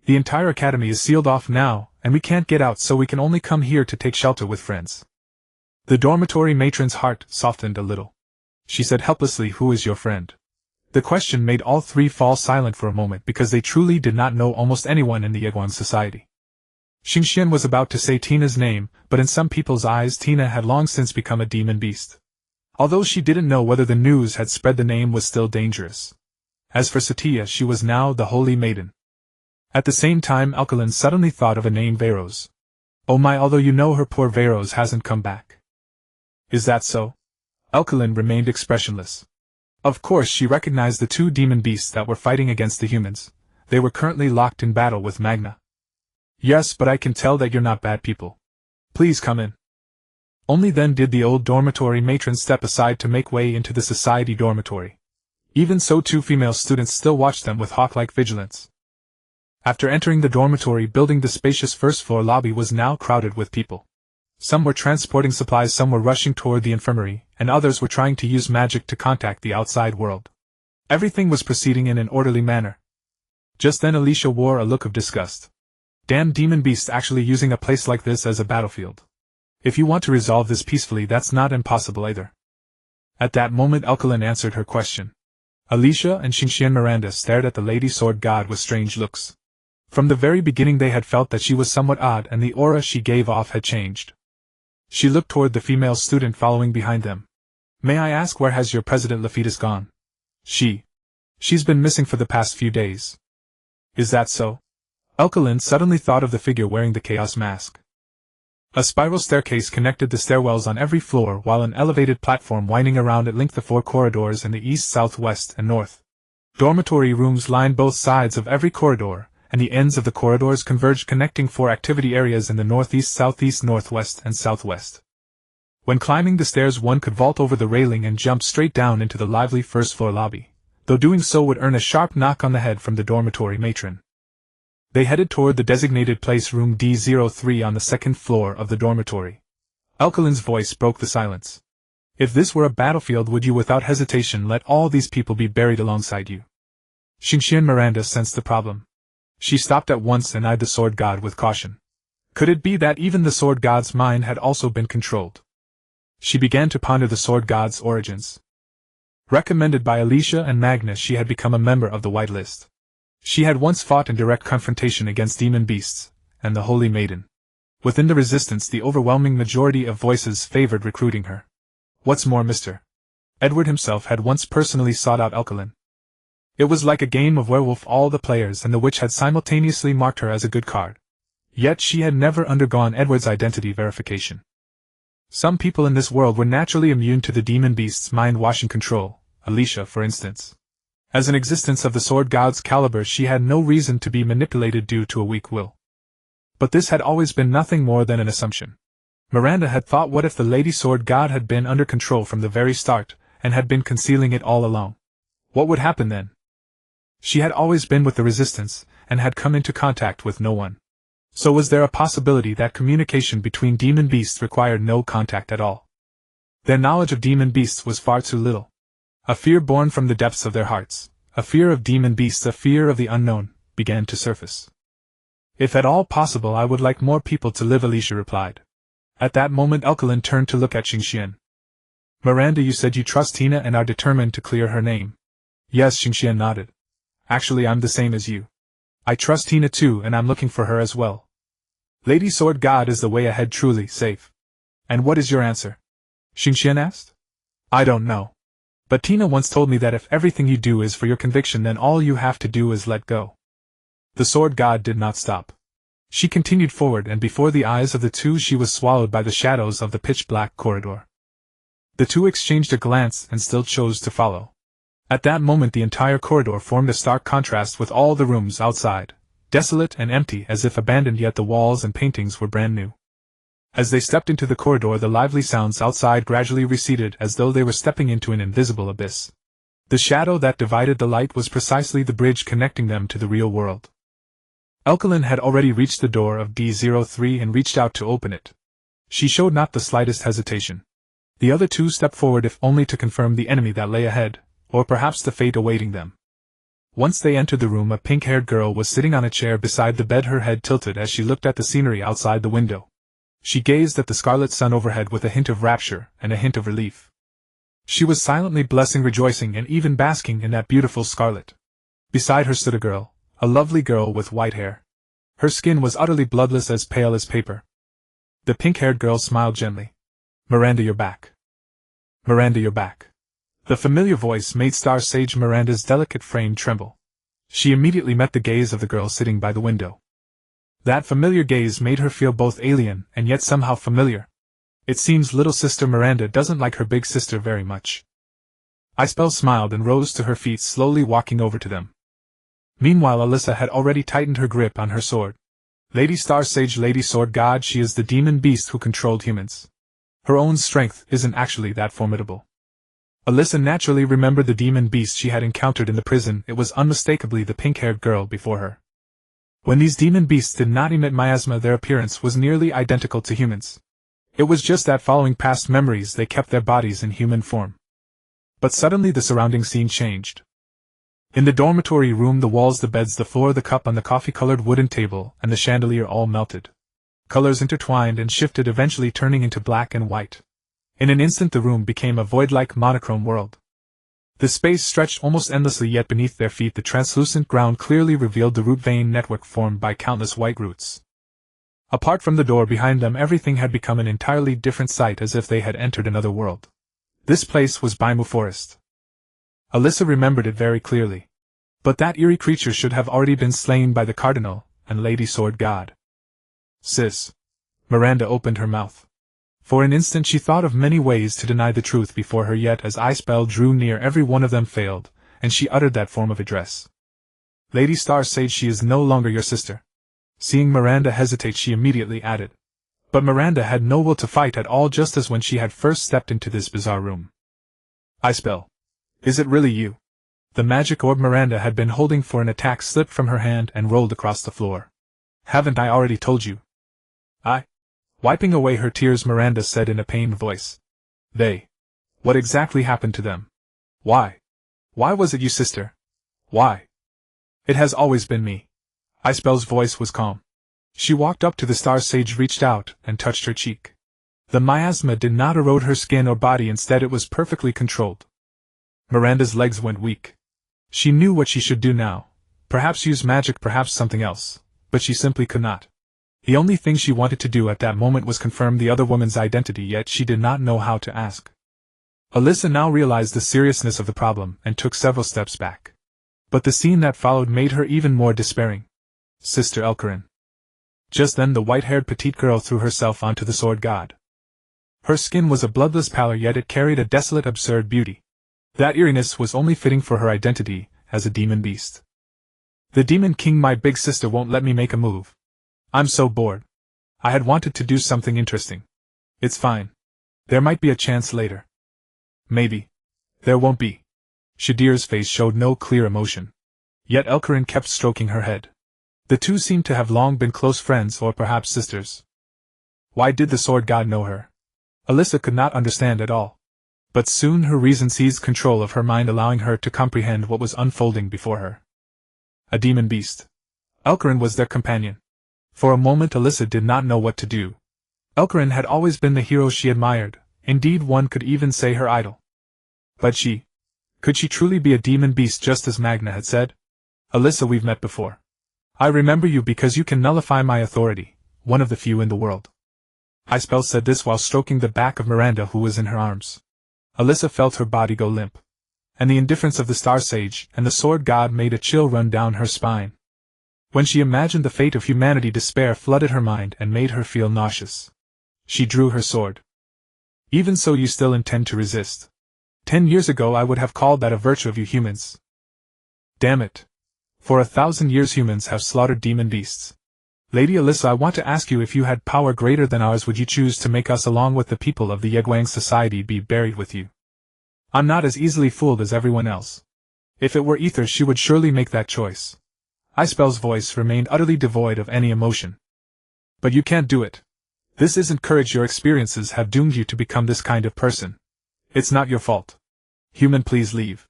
The entire academy is sealed off now, and we can't get out, so we can only come here to take shelter with friends. The dormitory matron's heart softened a little. She said helplessly, who is your friend? The question made all 3 fall silent for a moment, because they truly did not know almost anyone in the Yegwang Society. Xingxian was about to say Tina's name, but in some people's eyes Tina had long since become a demon beast. Although she didn't know whether the news had spread, the name was still dangerous. As for Satya, she was now the Holy Maiden. At the same time, Elkalin suddenly thought of a name, Veros. Oh my, although you know her poor Veros hasn't come back. Is that so? Elkalin remained expressionless. Of course she recognized the 2 demon beasts that were fighting against the humans. They were currently locked in battle with Magna. Yes, but I can tell that you're not bad people. Please come in. Only then did the old dormitory matron step aside to make way into the society dormitory. Even so, 2 female students still watched them with hawk-like vigilance. After entering the dormitory building, the spacious first-floor lobby was now crowded with people. Some were transporting supplies, some were rushing toward the infirmary, and others were trying to use magic to contact the outside world. Everything was proceeding in an orderly manner. Just then Alicia wore a look of disgust. Damn demon beasts actually using a place like this as a battlefield. If you want to resolve this peacefully, that's not impossible either. At that moment Elkalin answered her question. Alicia and Xingxian Miranda stared at the Lady Sword God with strange looks. From the very beginning they had felt that she was somewhat odd, and the aura she gave off had changed. She looked toward the female student following behind them. May I ask, where has your President Lapidus gone? She's been missing for the past few days. Is that so? Elkalin suddenly thought of the figure wearing the chaos mask. A spiral staircase connected the stairwells on every floor, while an elevated platform winding around it linked the 4 corridors in the east, south, west, and north. Dormitory rooms lined both sides of every corridor, and the ends of the corridors converged, connecting 4 activity areas in the northeast, southeast, northwest, and southwest. When climbing the stairs, one could vault over the railing and jump straight down into the lively first-floor lobby, though doing so would earn a sharp knock on the head from the dormitory matron. They headed toward the designated place, room D03 on the second floor of the dormitory. Elkelin's voice broke the silence. If this were a battlefield, would you without hesitation let all these people be buried alongside you? Xingxian Miranda sensed the problem. She stopped at once and eyed the sword god with caution. Could it be that even the sword god's mind had also been controlled? She began to ponder the sword god's origins. Recommended by Alicia and Magnus, she had become a member of the White List. She had once fought in direct confrontation against demon beasts and the Holy Maiden. Within the resistance, the overwhelming majority of voices favored recruiting her. What's more, Mr. Edward himself had once personally sought out Elkelin. It was like a game of werewolf. All the players and the witch had simultaneously marked her as a good card. Yet she had never undergone Edward's identity verification. Some people in this world were naturally immune to the demon beast's mind-washing control, Alicia for instance. As an existence of the sword god's caliber, she had no reason to be manipulated due to a weak will. But this had always been nothing more than an assumption. Miranda had thought, what if the Lady Sword God had been under control from the very start, and had been concealing it all along? What would happen then? She had always been with the Resistance, and had come into contact with no one. So was there a possibility that communication between demon beasts required no contact at all? Their knowledge of demon beasts was far too little. A fear born from the depths of their hearts, a fear of demon beasts, a fear of the unknown, began to surface. If at all possible, I would like more people to live, Alicia replied. At that moment Elkelin turned to look at Xingxian. Miranda, you said you trust Tina and are determined to clear her name. Yes, Xingxian nodded. Actually, I'm the same as you. I trust Tina too, and I'm looking for her as well. Lady Sword God is the way ahead, truly safe. And what is your answer? Xingxian asked. I don't know. But Tina once told me that if everything you do is for your conviction, then all you have to do is let go. The Sword God did not stop. She continued forward, and before the eyes of the two she was swallowed by the shadows of the pitch-black corridor. The two exchanged a glance and still chose to follow. At that moment the entire corridor formed a stark contrast with all the rooms outside, desolate and empty as if abandoned, yet the walls and paintings were brand new. As they stepped into the corridor, the lively sounds outside gradually receded as though they were stepping into an invisible abyss. The shadow that divided the light was precisely the bridge connecting them to the real world. Elkelin had already reached the door of D03 and reached out to open it. She showed not the slightest hesitation. The other two stepped forward, if only to confirm the enemy that lay ahead, or perhaps the fate awaiting them. Once they entered the room, a pink-haired girl was sitting on a chair beside the bed, her head tilted as she looked at the scenery outside the window. She gazed at the scarlet sun overhead with a hint of rapture and a hint of relief. She was silently blessing, rejoicing, and even basking in that beautiful scarlet. Beside her stood a girl, a lovely girl with white hair. Her skin was utterly bloodless, as pale as paper. The pink-haired girl smiled gently. Miranda, you're back. Miranda, you're back. The familiar voice made Star Sage Miranda's delicate frame tremble. She immediately met the gaze of the girl sitting by the window. That familiar gaze made her feel both alien and yet somehow familiar. It seems little sister Miranda doesn't like her big sister very much. Ispel smiled and rose to her feet, slowly walking over to them. Meanwhile, Alyssa had already tightened her grip on her sword. Lady Star Sage, Lady Sword God, she is the demon beast who controlled humans. Her own strength isn't actually that formidable. Alyssa naturally remembered the demon beast she had encountered in the prison. It was unmistakably the pink-haired girl before her. When these demon beasts did not emit miasma, their appearance was nearly identical to humans. It was just that following past memories they kept their bodies in human form. But suddenly the surrounding scene changed. In the dormitory room, the walls, the beds, the floor, the cup on the coffee-colored wooden table, and the chandelier all melted. Colors intertwined and shifted, eventually turning into black and white. In an instant the room became a void-like monochrome world. The space stretched almost endlessly, yet beneath their feet the translucent ground clearly revealed the root vein network formed by countless white roots. Apart from the door behind them, everything had become an entirely different sight, as if they had entered another world. This place was Baimu Forest. Alyssa remembered it very clearly. But that eerie creature should have already been slain by the Cardinal and Lady Sword God. Sis. Miranda opened her mouth. For an instant she thought of many ways to deny the truth before her, yet as Ispel drew near every one of them failed, and she uttered that form of address. Lady Star Sage, she is no longer your sister. Seeing Miranda hesitate, she immediately added. But Miranda had no will to fight at all, just as when she had first stepped into this bizarre room. Icebell. Is it really you? The magic orb Miranda had been holding for an attack slipped from her hand and rolled across the floor. Haven't I already told you? Wiping away her tears, Miranda said in a pained voice. What exactly happened to them? Why was it you, sister? Why? It has always been me. Icebell's voice was calm. She walked up to the Star Sage, reached out, and touched her cheek. The miasma did not erode her skin or body, instead it was perfectly controlled. Miranda's legs went weak. She knew what she should do now. Perhaps use magic, perhaps something else, but she simply could not. The only thing she wanted to do at that moment was confirm the other woman's identity, yet she did not know how to ask. Alyssa now realized the seriousness of the problem and took several steps back. But the scene that followed made her even more despairing. Sister Elkarin. Just then the white-haired petite girl threw herself onto the sword god. Her skin was a bloodless pallor, yet it carried a desolate, absurd beauty. That eeriness was only fitting for her identity as a demon beast. The Demon King, my big sister, won't let me make a move. I'm so bored. I had wanted to do something interesting. It's fine. There might be a chance later. Maybe. There won't be. Shadir's face showed no clear emotion. Yet Elkarin kept stroking her head. The two seemed to have long been close friends, or perhaps sisters. Why did the sword god know her? Alyssa could not understand at all. But soon her reason seized control of her mind, allowing her to comprehend what was unfolding before her. A demon beast. Elkarin was their companion. For a moment Alyssa did not know what to do. Elkarin had always been the hero she admired, indeed one could even say her idol. But could she truly be a demon beast, just as Magna had said? Alyssa, we've met before. I remember you because you can nullify my authority, one of the few in the world. Icebell said this while stroking the back of Miranda, who was in her arms. Alyssa felt her body go limp. And the indifference of the Star Sage and the sword god made a chill run down her spine. When she imagined the fate of humanity, despair flooded her mind and made her feel nauseous. She drew her sword. Even so, you still intend to resist. 10 years ago I would have called that a virtue of you humans. Damn it. For 1,000 years humans have slaughtered demon beasts. Lady Alyssa, I want to ask you, if you had power greater than ours, would you choose to make us, along with the people of the Yegwang society, be buried with you? I'm not as easily fooled as everyone else. If it were Ether, she would surely make that choice. Icebell's voice remained utterly devoid of any emotion. But you can't do it. This isn't courage. Your experiences have doomed you to become this kind of person. It's not your fault. Human, please leave.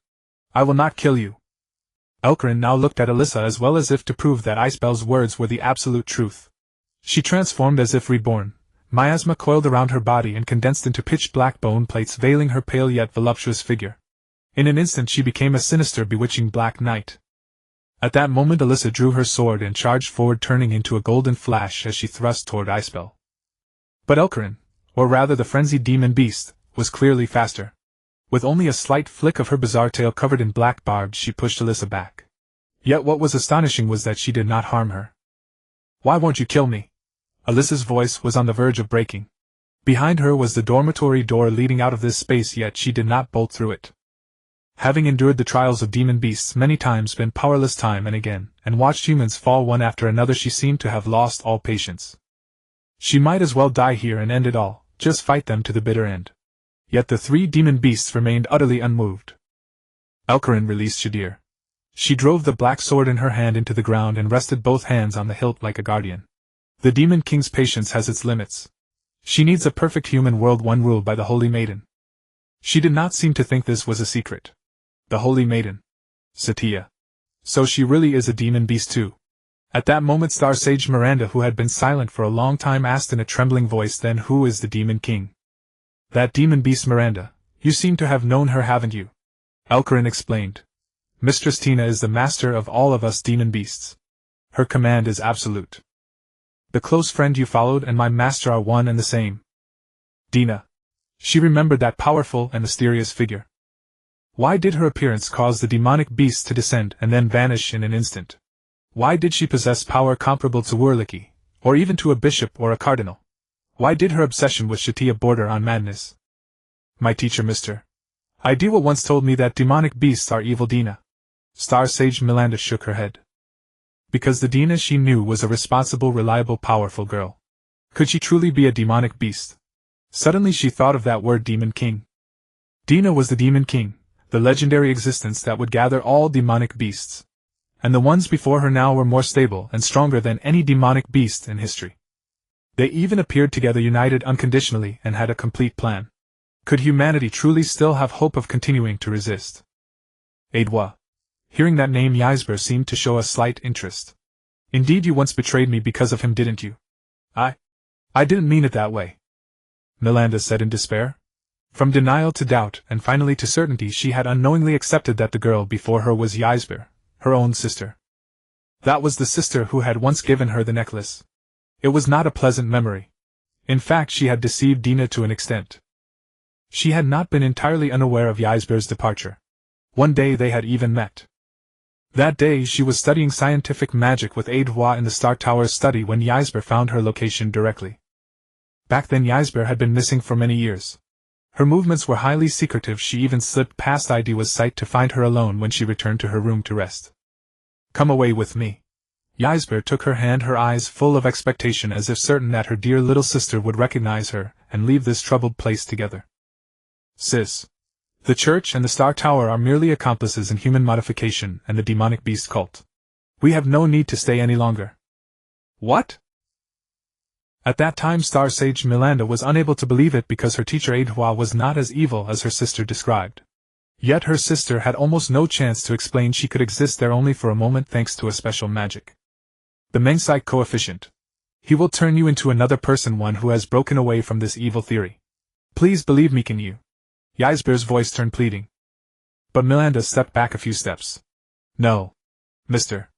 I will not kill you. Elkarin now looked at Alyssa, as well as if to prove that Icebell's words were the absolute truth. She transformed as if reborn. Miasma coiled around her body and condensed into pitch-black bone plates, veiling her pale yet voluptuous figure. In an instant she became a sinister, bewitching black knight. At that moment Alyssa drew her sword and charged forward, turning into a golden flash as she thrust toward Icebell. But Elkarin, or rather the frenzied demon beast, was clearly faster. With only a slight flick of her bizarre tail covered in black barbs, she pushed Alyssa back. Yet what was astonishing was that she did not harm her. Why won't you kill me? Alyssa's voice was on the verge of breaking. Behind her was the dormitory door leading out of this space, yet she did not bolt through it. Having endured the trials of demon beasts many times, been powerless time and again, and watched humans fall one after another, she seemed to have lost all patience. She might as well die here and end it all, just fight them to the bitter end. Yet the 3 demon beasts remained utterly unmoved. Elkarin released Shadir. She drove the black sword in her hand into the ground and rested both hands on the hilt like a guardian. The Demon King's patience has its limits. She needs a perfect human world, one ruled by the Holy Maiden. She did not seem to think this was a secret. The Holy Maiden. Satya. So she really is a demon beast too. At that moment Star Sage Miranda, who had been silent for a long time, asked in a trembling voice, then who is the Demon King? That demon beast Miranda. You seem to have known her, haven't you? Elkarin explained. Mistress Tina is the master of all of us demon beasts. Her command is absolute. The close friend you followed and my master are one and the same. Dina. She remembered that powerful and mysterious figure. Why did her appearance cause the demonic beasts to descend and then vanish in an instant? Why did she possess power comparable to Wurliki, or even to a bishop or a cardinal? Why did her obsession with Satya border on madness? My teacher, Mr. Idewa once told me that demonic beasts are evil. Dina. Star Sage Milanda shook her head. Because the Dina she knew was a responsible, reliable, powerful girl. Could she truly be a demonic beast? Suddenly she thought of that word, Demon King. Dina was the Demon King, the legendary existence that would gather all demonic beasts. And the ones before her now were more stable and stronger than any demonic beast in history. They even appeared together, united unconditionally, and had a complete plan. Could humanity truly still have hope of continuing to resist? Adwa. Hearing that name, Ysber seemed to show a slight interest. Indeed, you once betrayed me because of him, didn't you? I didn't mean it that way, Milanda said in despair. From denial to doubt, and finally to certainty, she had unknowingly accepted that the girl before her was Ysber, her own sister. That was the sister who had once given her the necklace. It was not a pleasant memory. In fact, she had deceived Dina to an extent. She had not been entirely unaware of Ysber's departure. One day they had even met. That day she was studying scientific magic with Adwa in the Star Tower's study when Ysber found her location directly. Back then Ysber had been missing for many years. Her movements were highly secretive. She even slipped past Idewa's sight to find her alone when she returned to her room to rest. Come away with me. Ysber took her hand, her eyes full of expectation, as if certain that her dear little sister would recognize her and leave this troubled place together. Sis. The Church and the Star Tower are merely accomplices in human modification and the demonic beast cult. We have no need to stay any longer. What? At that time Star Sage Milanda was unable to believe it because her teacher Adwa was not as evil as her sister described. Yet her sister had almost no chance to explain. She could exist there only for a moment thanks to a special magic. The Mengsite coefficient. He will turn you into another person, one who has broken away from this evil theory. Please believe me, can you? Ysber's voice turned pleading. But Milanda stepped back a few steps. No. Mr.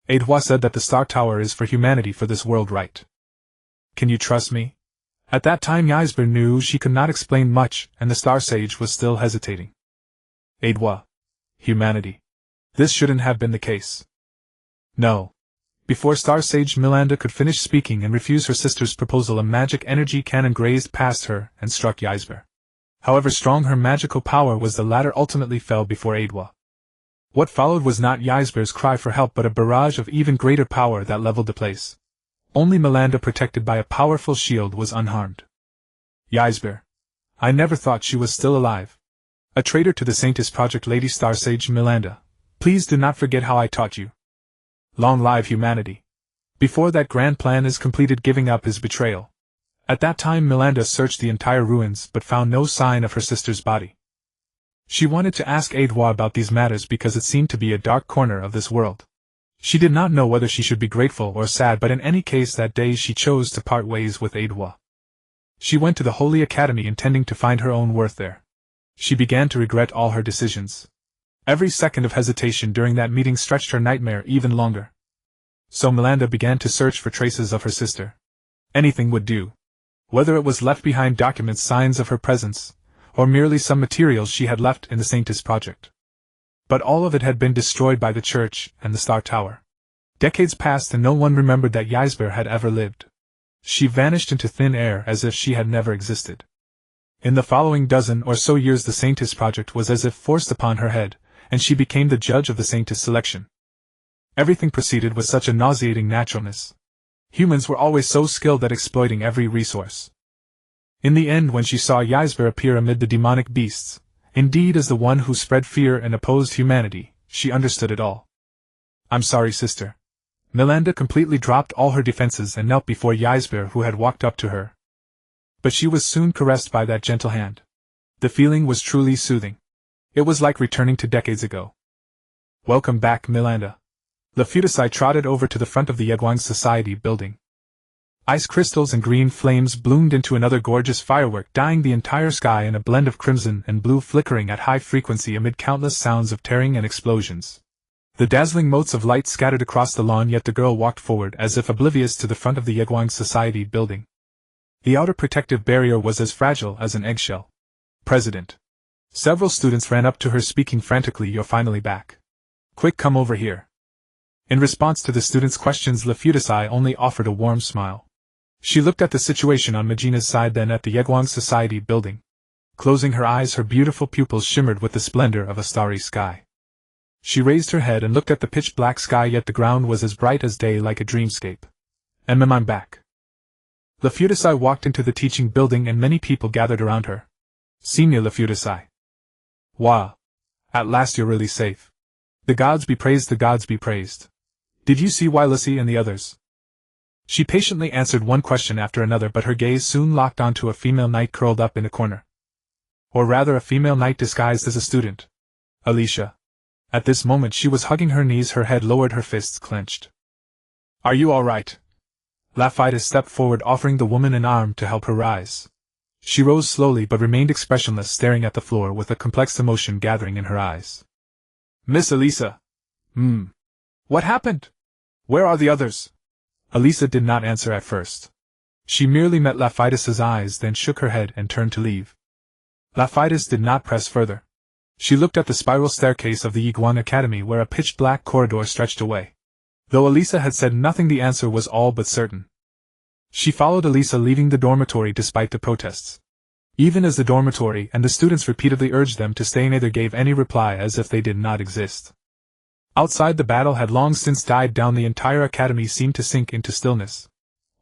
Adwa said that the Star Tower is for humanity, for this world, right? Can you trust me? At that time Ysber knew she could not explain much, and the Star Sage was still hesitating. Adwa. Humanity. This shouldn't have been the case. No. Before Star Sage Milanda could finish speaking and refuse her sister's proposal, a magic energy cannon grazed past her and struck Ysber. However strong her magical power was, the latter ultimately fell before Adwa. What followed was not Ysber's cry for help, but a barrage of even greater power that leveled the place. Only Milanda, protected by a powerful shield, was unharmed. Ysber. I never thought she was still alive. A traitor to the Saintess Project, Lady Star Sage Milanda. Please do not forget how I taught you. Long live humanity. Before that grand plan is completed, giving up his betrayal. At that time Milanda searched the entire ruins but found no sign of her sister's body. She wanted to ask Adwa about these matters because it seemed to be a dark corner of this world. She did not know whether she should be grateful or sad, but in any case that day she chose to part ways with Adwa. She went to the Holy Academy intending to find her own worth there. She began to regret all her decisions. Every second of hesitation during that meeting stretched her nightmare even longer. So Milanda began to search for traces of her sister. Anything would do. Whether it was left behind documents, signs of her presence, or merely some materials she had left in the Saintess Project. But all of it had been destroyed by the Church and the Star Tower. Decades passed and no one remembered that Ysber had ever lived. She vanished into thin air as if she had never existed. In the following dozen or so years the Saintess Project was as if forced upon her head, and she became the judge of the Saintess selection. Everything proceeded with such a nauseating naturalness. Humans were always so skilled at exploiting every resource. In the end, when she saw Ysber appear amid the demonic beasts, indeed as the one who spread fear and opposed humanity, she understood it all. I'm sorry, sister. Milanda completely dropped all her defenses and knelt before Ysber, who had walked up to her. But she was soon caressed by that gentle hand. The feeling was truly soothing. It was like returning to decades ago. Welcome back, Milanda. Lafutasai trotted over to the front of the Yedwang Society building. Ice crystals and green flames bloomed into another gorgeous firework, dyeing the entire sky in a blend of crimson and blue, flickering at high frequency amid countless sounds of tearing and explosions. The dazzling motes of light scattered across the lawn, yet the girl walked forward as if oblivious to the front of the Yedwang Society building. The outer protective barrier was as fragile as an eggshell. President. Several students ran up to her, speaking frantically, "You're finally back. Quick, come over here." In response to the students' questions, Lafutasai only offered a warm smile. She looked at the situation on Majina's side, then at the Yedwang Society building. Closing her eyes, her beautiful pupils shimmered with the splendor of a starry sky. She raised her head and looked at the pitch-black sky, yet the ground was as bright as day, like a dreamscape. I'm back. Lafutasai walked into the teaching building and many people gathered around her. Senior Lafutasai. Wow. At last you're really safe. The gods be praised, the gods be praised. Did you see Wylisi and the others? She patiently answered one question after another, but her gaze soon locked onto a female knight curled up in a corner. Or rather, a female knight disguised as a student. Alicia. At this moment she was hugging her knees, her head lowered, her fists clenched. Are you all right? Lapidus stepped forward, offering the woman an arm to help her rise. She rose slowly but remained expressionless, staring at the floor with a complex emotion gathering in her eyes. Miss Elisa. What happened? Where are the others? Elisa did not answer at first. She merely met Lapidus's eyes, then shook her head and turned to leave. Lapidus did not press further. She looked at the spiral staircase of the Iguan Academy, where a pitch-black corridor stretched away. Though Elisa had said nothing, the answer was all but certain. She followed Elisa, leaving the dormitory despite the protests. Even as the dormitory and the students repeatedly urged them to stay, neither gave any reply, as if they did not exist. Outside, the battle had long since died down. The entire academy seemed to sink into stillness.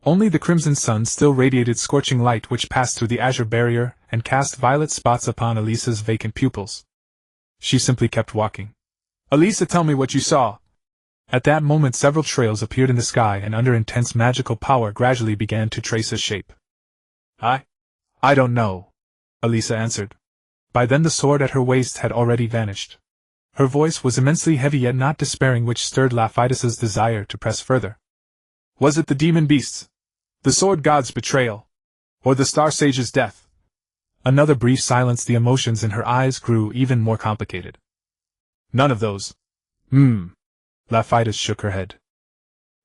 Only the crimson sun still radiated scorching light, which passed through the azure barrier and cast violet spots upon Elisa's vacant pupils. She simply kept walking. Elisa, tell me what you saw. At that moment several trails appeared in the sky, and under intense magical power gradually began to trace a shape. I don't know, Elisa answered. By then the sword at her waist had already vanished. Her voice was immensely heavy yet not despairing, which stirred Lapidus's desire to press further. Was it the demon beasts? The sword god's betrayal? Or the star sage's death? Another brief silence. The emotions in her eyes grew even more complicated. None of those. Lapidus shook her head.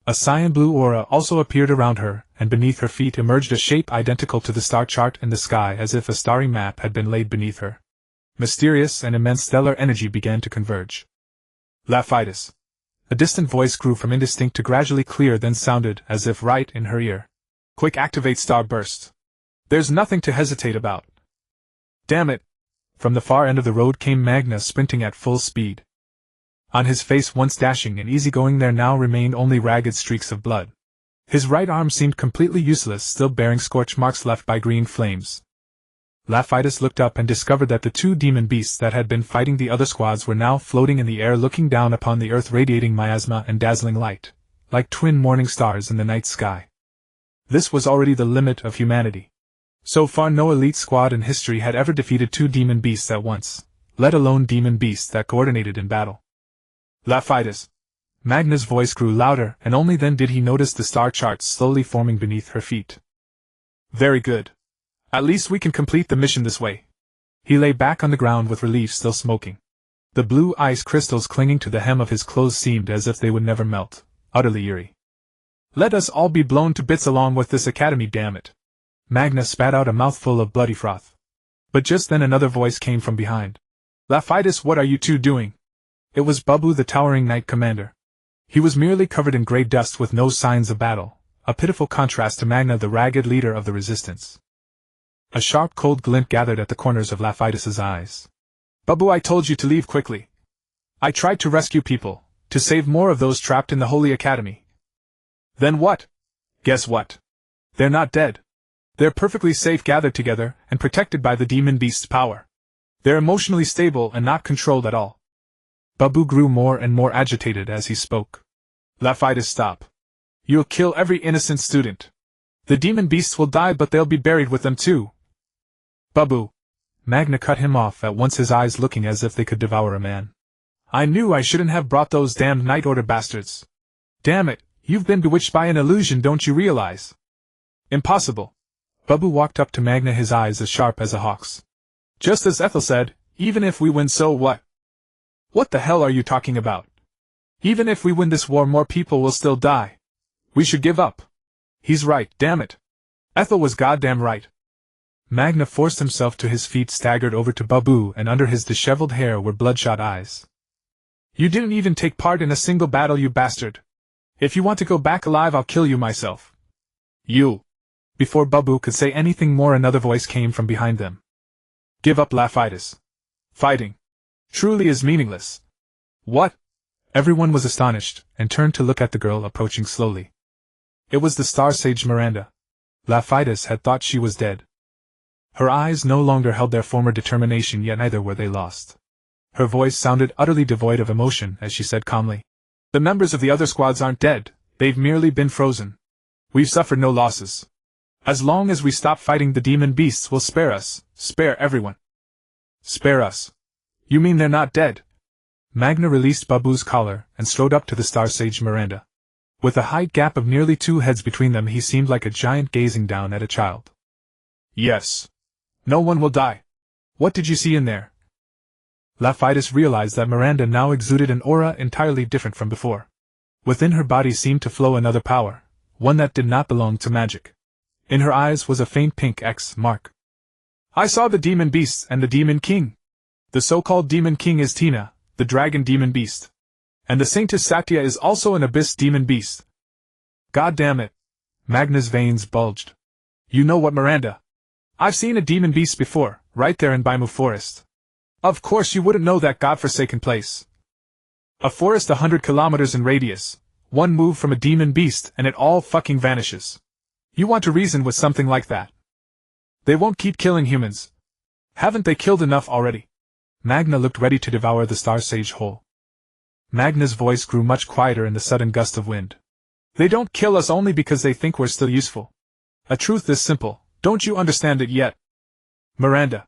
A cyan blue aura also appeared around her, and beneath her feet emerged a shape identical to the star chart in the sky, as if a starry map had been laid beneath her. Mysterious and immense stellar energy began to converge. Lapidus. A distant voice grew from indistinct to gradually clear, then sounded as if right in her ear. Quick, activate star burst. There's nothing to hesitate about. Damn it! From the far end of the road came Magna, sprinting at full speed. On his face, once dashing and easygoing, there now remained only ragged streaks of blood. His right arm seemed completely useless, still bearing scorch marks left by green flames. Lapidus looked up and discovered that the two demon beasts that had been fighting the other squads were now floating in the air, looking down upon the earth, radiating miasma and dazzling light, like twin morning stars in the night sky. This was already the limit of humanity. So far no elite squad in history had ever defeated two demon beasts at once, let alone demon beasts that coordinated in battle. Lapidus. Magna's voice grew louder, and only then did he notice the star charts slowly forming beneath her feet. Very good. At least we can complete the mission this way. He lay back on the ground with relief, still smoking. The blue ice crystals clinging to the hem of his clothes seemed as if they would never melt, utterly eerie. Let us all be blown to bits along with this academy, damn it. Magna spat out a mouthful of bloody froth. But just then another voice came from behind. Lapidus, what are you two doing? It was Babu, the towering knight commander. He was merely covered in grey dust with no signs of battle, a pitiful contrast to Magna, the ragged leader of the resistance. A sharp cold glint gathered at the corners of Lapidus's eyes. Babu, I told you to leave quickly. I tried to rescue people, to save more of those trapped in the Holy Academy. Then what? Guess what? They're not dead. They're perfectly safe, gathered together and protected by the demon beast's power. They're emotionally stable and not controlled at all. Babu grew more and more agitated as he spoke. Lapidus, stop. You'll kill every innocent student. The demon beasts will die, but they'll be buried with them too. Babu. Magna cut him off at once, his eyes looking as if they could devour a man. I knew I shouldn't have brought those damned Night Order bastards. Damn it, you've been bewitched by an illusion, don't you realize? Impossible. Babu walked up to Magna, his eyes as sharp as a hawk's. Just as Ethel said, even if we win, so what? What the hell are you talking about? Even if we win this war, more people will still die. We should give up. He's right, damn it. Ethel was goddamn right. Magna forced himself to his feet, staggered over to Babu, and under his disheveled hair were bloodshot eyes. You didn't even take part in a single battle, you bastard. If you want to go back alive, I'll kill you myself. You. Before Babu could say anything more, another voice came from behind them. Give up, Laphitis. Fighting truly is meaningless. What? Everyone was astonished, and turned to look at the girl approaching slowly. It was the Star Sage Miranda. Laphitis had thought she was dead. Her eyes no longer held their former determination, yet neither were they lost. Her voice sounded utterly devoid of emotion as she said calmly, "The members of the other squads aren't dead, they've merely been frozen. We've suffered no losses. As long as we stop fighting the demon beasts will spare us, spare everyone." "Spare us? You mean they're not dead?" Magna released Babu's collar and strode up to the Star Sage Miranda. With a height gap of nearly 2 heads between them, he seemed like a giant gazing down at a child. "Yes. No one will die. What did you see in there?" Laphitis realized that Miranda now exuded an aura entirely different from before. Within her body seemed to flow another power, one that did not belong to magic. In her eyes was a faint pink X mark. "I saw the demon beasts and the demon king. The so-called demon king is Tina, the dragon demon beast. And the saintess Satya is also an abyss demon beast." "God damn it." Magna's veins bulged. "You know what, Miranda? I've seen a demon beast before, right there in Baimu Forest. Of course you wouldn't know that godforsaken place. A forest 100 kilometers in radius, one move from a demon beast and it all fucking vanishes. You want to reason with something like that? They won't keep killing humans. Haven't they killed enough already?" Magna looked ready to devour the Star Sage whole. Magna's voice grew much quieter in the sudden gust of wind. "They don't kill us only because they think we're still useful. A truth this simple, don't you understand it yet? Miranda."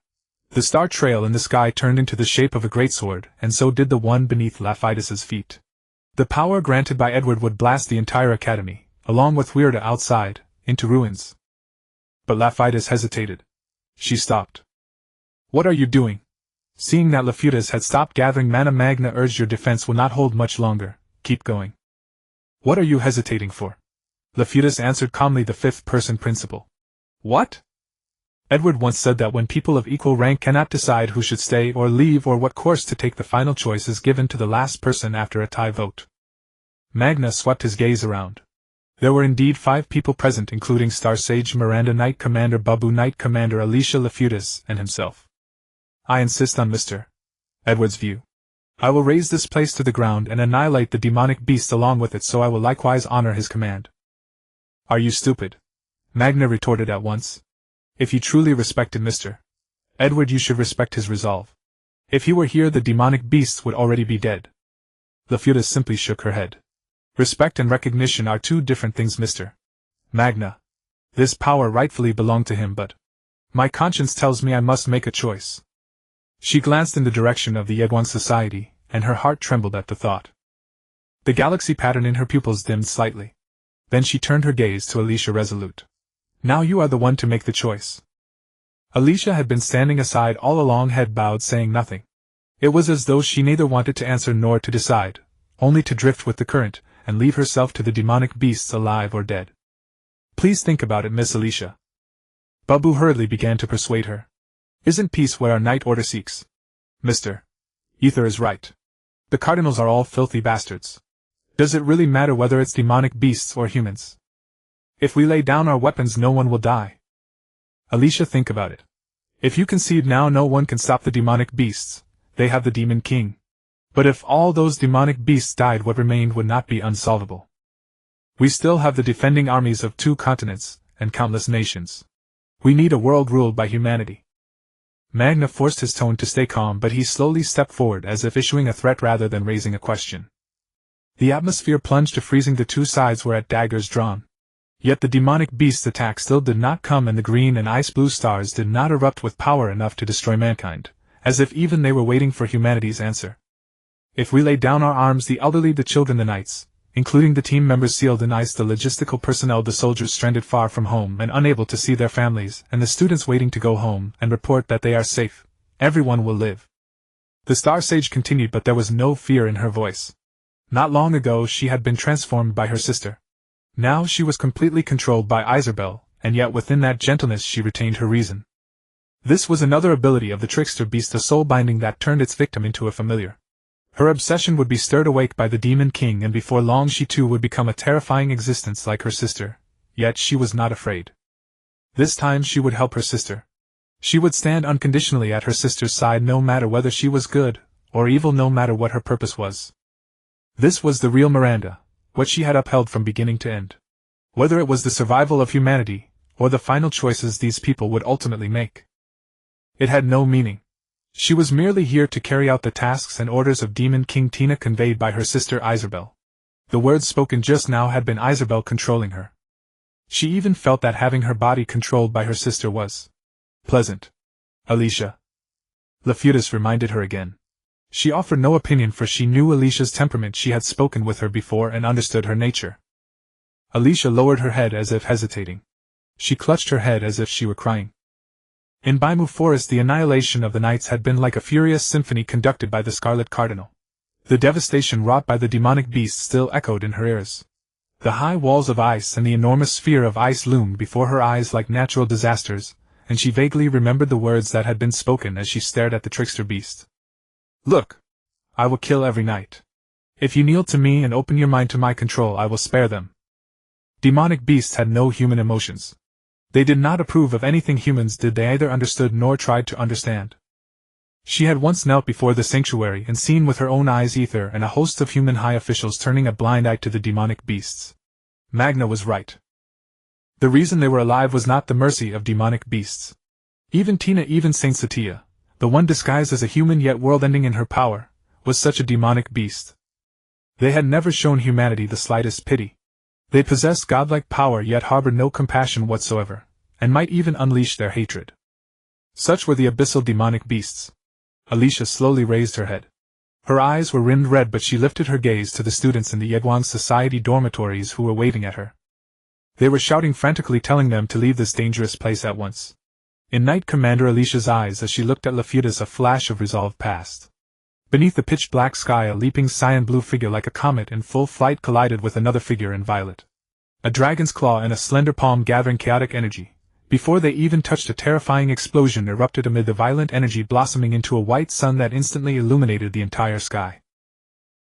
The star trail in the sky turned into the shape of a greatsword, and so did the one beneath Laphitis' feet. The power granted by Edward would blast the entire academy, along with Weirda outside, into ruins. But Laphitis hesitated. She stopped. "What are you doing?" Seeing that Laphitis had stopped gathering mana, Magna urged, "Your defense will not hold much longer, keep going." "What are you hesitating for?" Laphitis answered calmly, "The fifth-person principle." "What?" Edward once said that when people of equal rank cannot decide who should stay or leave or what course to take, the final choice is given to the last person after a tie vote. Magna swept his gaze around. There were indeed 5 people present, including Star Sage Miranda, Knight Commander Babu, Knight Commander Alicia, Laphitis, and himself. "I insist on Mr. Edward's view. I will raise this place to the ground and annihilate the demonic beast along with it, so I will likewise honor his command." "Are you stupid?" Magna retorted at once. "If you truly respected Mr. Edward, you should respect his resolve. If he were here, the demonic beasts would already be dead." Laphitis simply shook her head. "Respect and recognition are 2 different things, Mr. Magna. This power rightfully belonged to him, but my conscience tells me I must make a choice." She glanced in the direction of the Yedwan Society, and her heart trembled at the thought. The galaxy pattern in her pupils dimmed slightly. Then she turned her gaze to Alicia, resolute. "Now you are the one to make the choice." Alicia had been standing aside all along, head bowed, saying nothing. It was as though she neither wanted to answer nor to decide, only to drift with the current, and leave herself to the demonic beasts, alive or dead. "Please think about it, Miss Alicia." Babu hurriedly began to persuade her. "Isn't peace what our Night Order seeks? Mr. Ether is right. The Cardinals are all filthy bastards. Does it really matter whether it's demonic beasts or humans? If we lay down our weapons, no one will die. Alicia, think about it. If you concede now, no one can stop the demonic beasts. They have the Demon King. But if all those demonic beasts died, what remained would not be unsolvable. We still have the defending armies of 2 continents, and countless nations. We need a world ruled by humanity." Magna forced his tone to stay calm, but he slowly stepped forward as if issuing a threat rather than raising a question. The atmosphere plunged to freezing. The 2 sides were at daggers drawn. Yet the demonic beast's attack still did not come, and the green and ice-blue stars did not erupt with power enough to destroy mankind, as if even they were waiting for humanity's answer. If we lay down our arms, the elderly, the children, the knights, including the team members sealed in ice, the logistical personnel, the soldiers stranded far from home and unable to see their families, and the students waiting to go home and report that they are safe, everyone will live. The Star Sage continued, but there was no fear in her voice. Not long ago she had been transformed by her sister. Now she was completely controlled by Isabel, and yet within that gentleness she retained her reason. This was another ability of the trickster beast, a soul binding that turned its victim into a familiar. Her obsession would be stirred awake by the Demon King, and before long she too would become a terrifying existence like her sister, yet she was not afraid. This time she would help her sister. She would stand unconditionally at her sister's side no matter whether she was good or evil, no matter what her purpose was. This was the real Miranda, what she had upheld from beginning to end. Whether it was the survival of humanity, or the final choices these people would ultimately make. It had no meaning. She was merely here to carry out the tasks and orders of Demon King Tina conveyed by her sister Isabel. The words spoken just now had been Isabel controlling her. She even felt that having her body controlled by her sister was pleasant. Alicia. Laphutis reminded her again. She offered no opinion, for she knew Alicia's temperament. She had spoken with her before and understood her nature. Alicia lowered her head as if hesitating. She clutched her head as if she were crying. In Baimu Forest, the annihilation of the knights had been like a furious symphony conducted by the Scarlet Cardinal. The devastation wrought by the demonic beast still echoed in her ears. The high walls of ice and the enormous sphere of ice loomed before her eyes like natural disasters, and she vaguely remembered the words that had been spoken as she stared at the trickster beast. Look! I will kill every knight. If you kneel to me and open your mind to my control, I will spare them. Demonic beasts had no human emotions. They did not approve of anything humans did. They either understood nor tried to understand. She had once knelt before the sanctuary and seen with her own eyes Ether and a host of human high officials turning a blind eye to the demonic beasts. Magna was right. The reason they were alive was not the mercy of demonic beasts. Even Tina, even Saint Satya, the one disguised as a human yet world-ending in her power, was such a demonic beast. They had never shown humanity the slightest pity. They possessed godlike power yet harbored no compassion whatsoever, and might even unleash their hatred. Such were the abyssal demonic beasts. Alicia slowly raised her head. Her eyes were rimmed red, but she lifted her gaze to the students in the Yedwang Society dormitories who were waving at her. They were shouting frantically, telling them to leave this dangerous place at once. In Knight Commander Alicia's eyes as she looked at Laphutis, a flash of resolve passed. Beneath the pitch-black sky, a leaping cyan-blue figure like a comet in full flight collided with another figure in violet. A dragon's claw and a slender palm gathering chaotic energy. Before they even touched, a terrifying explosion erupted amid the violent energy, blossoming into a white sun that instantly illuminated the entire sky.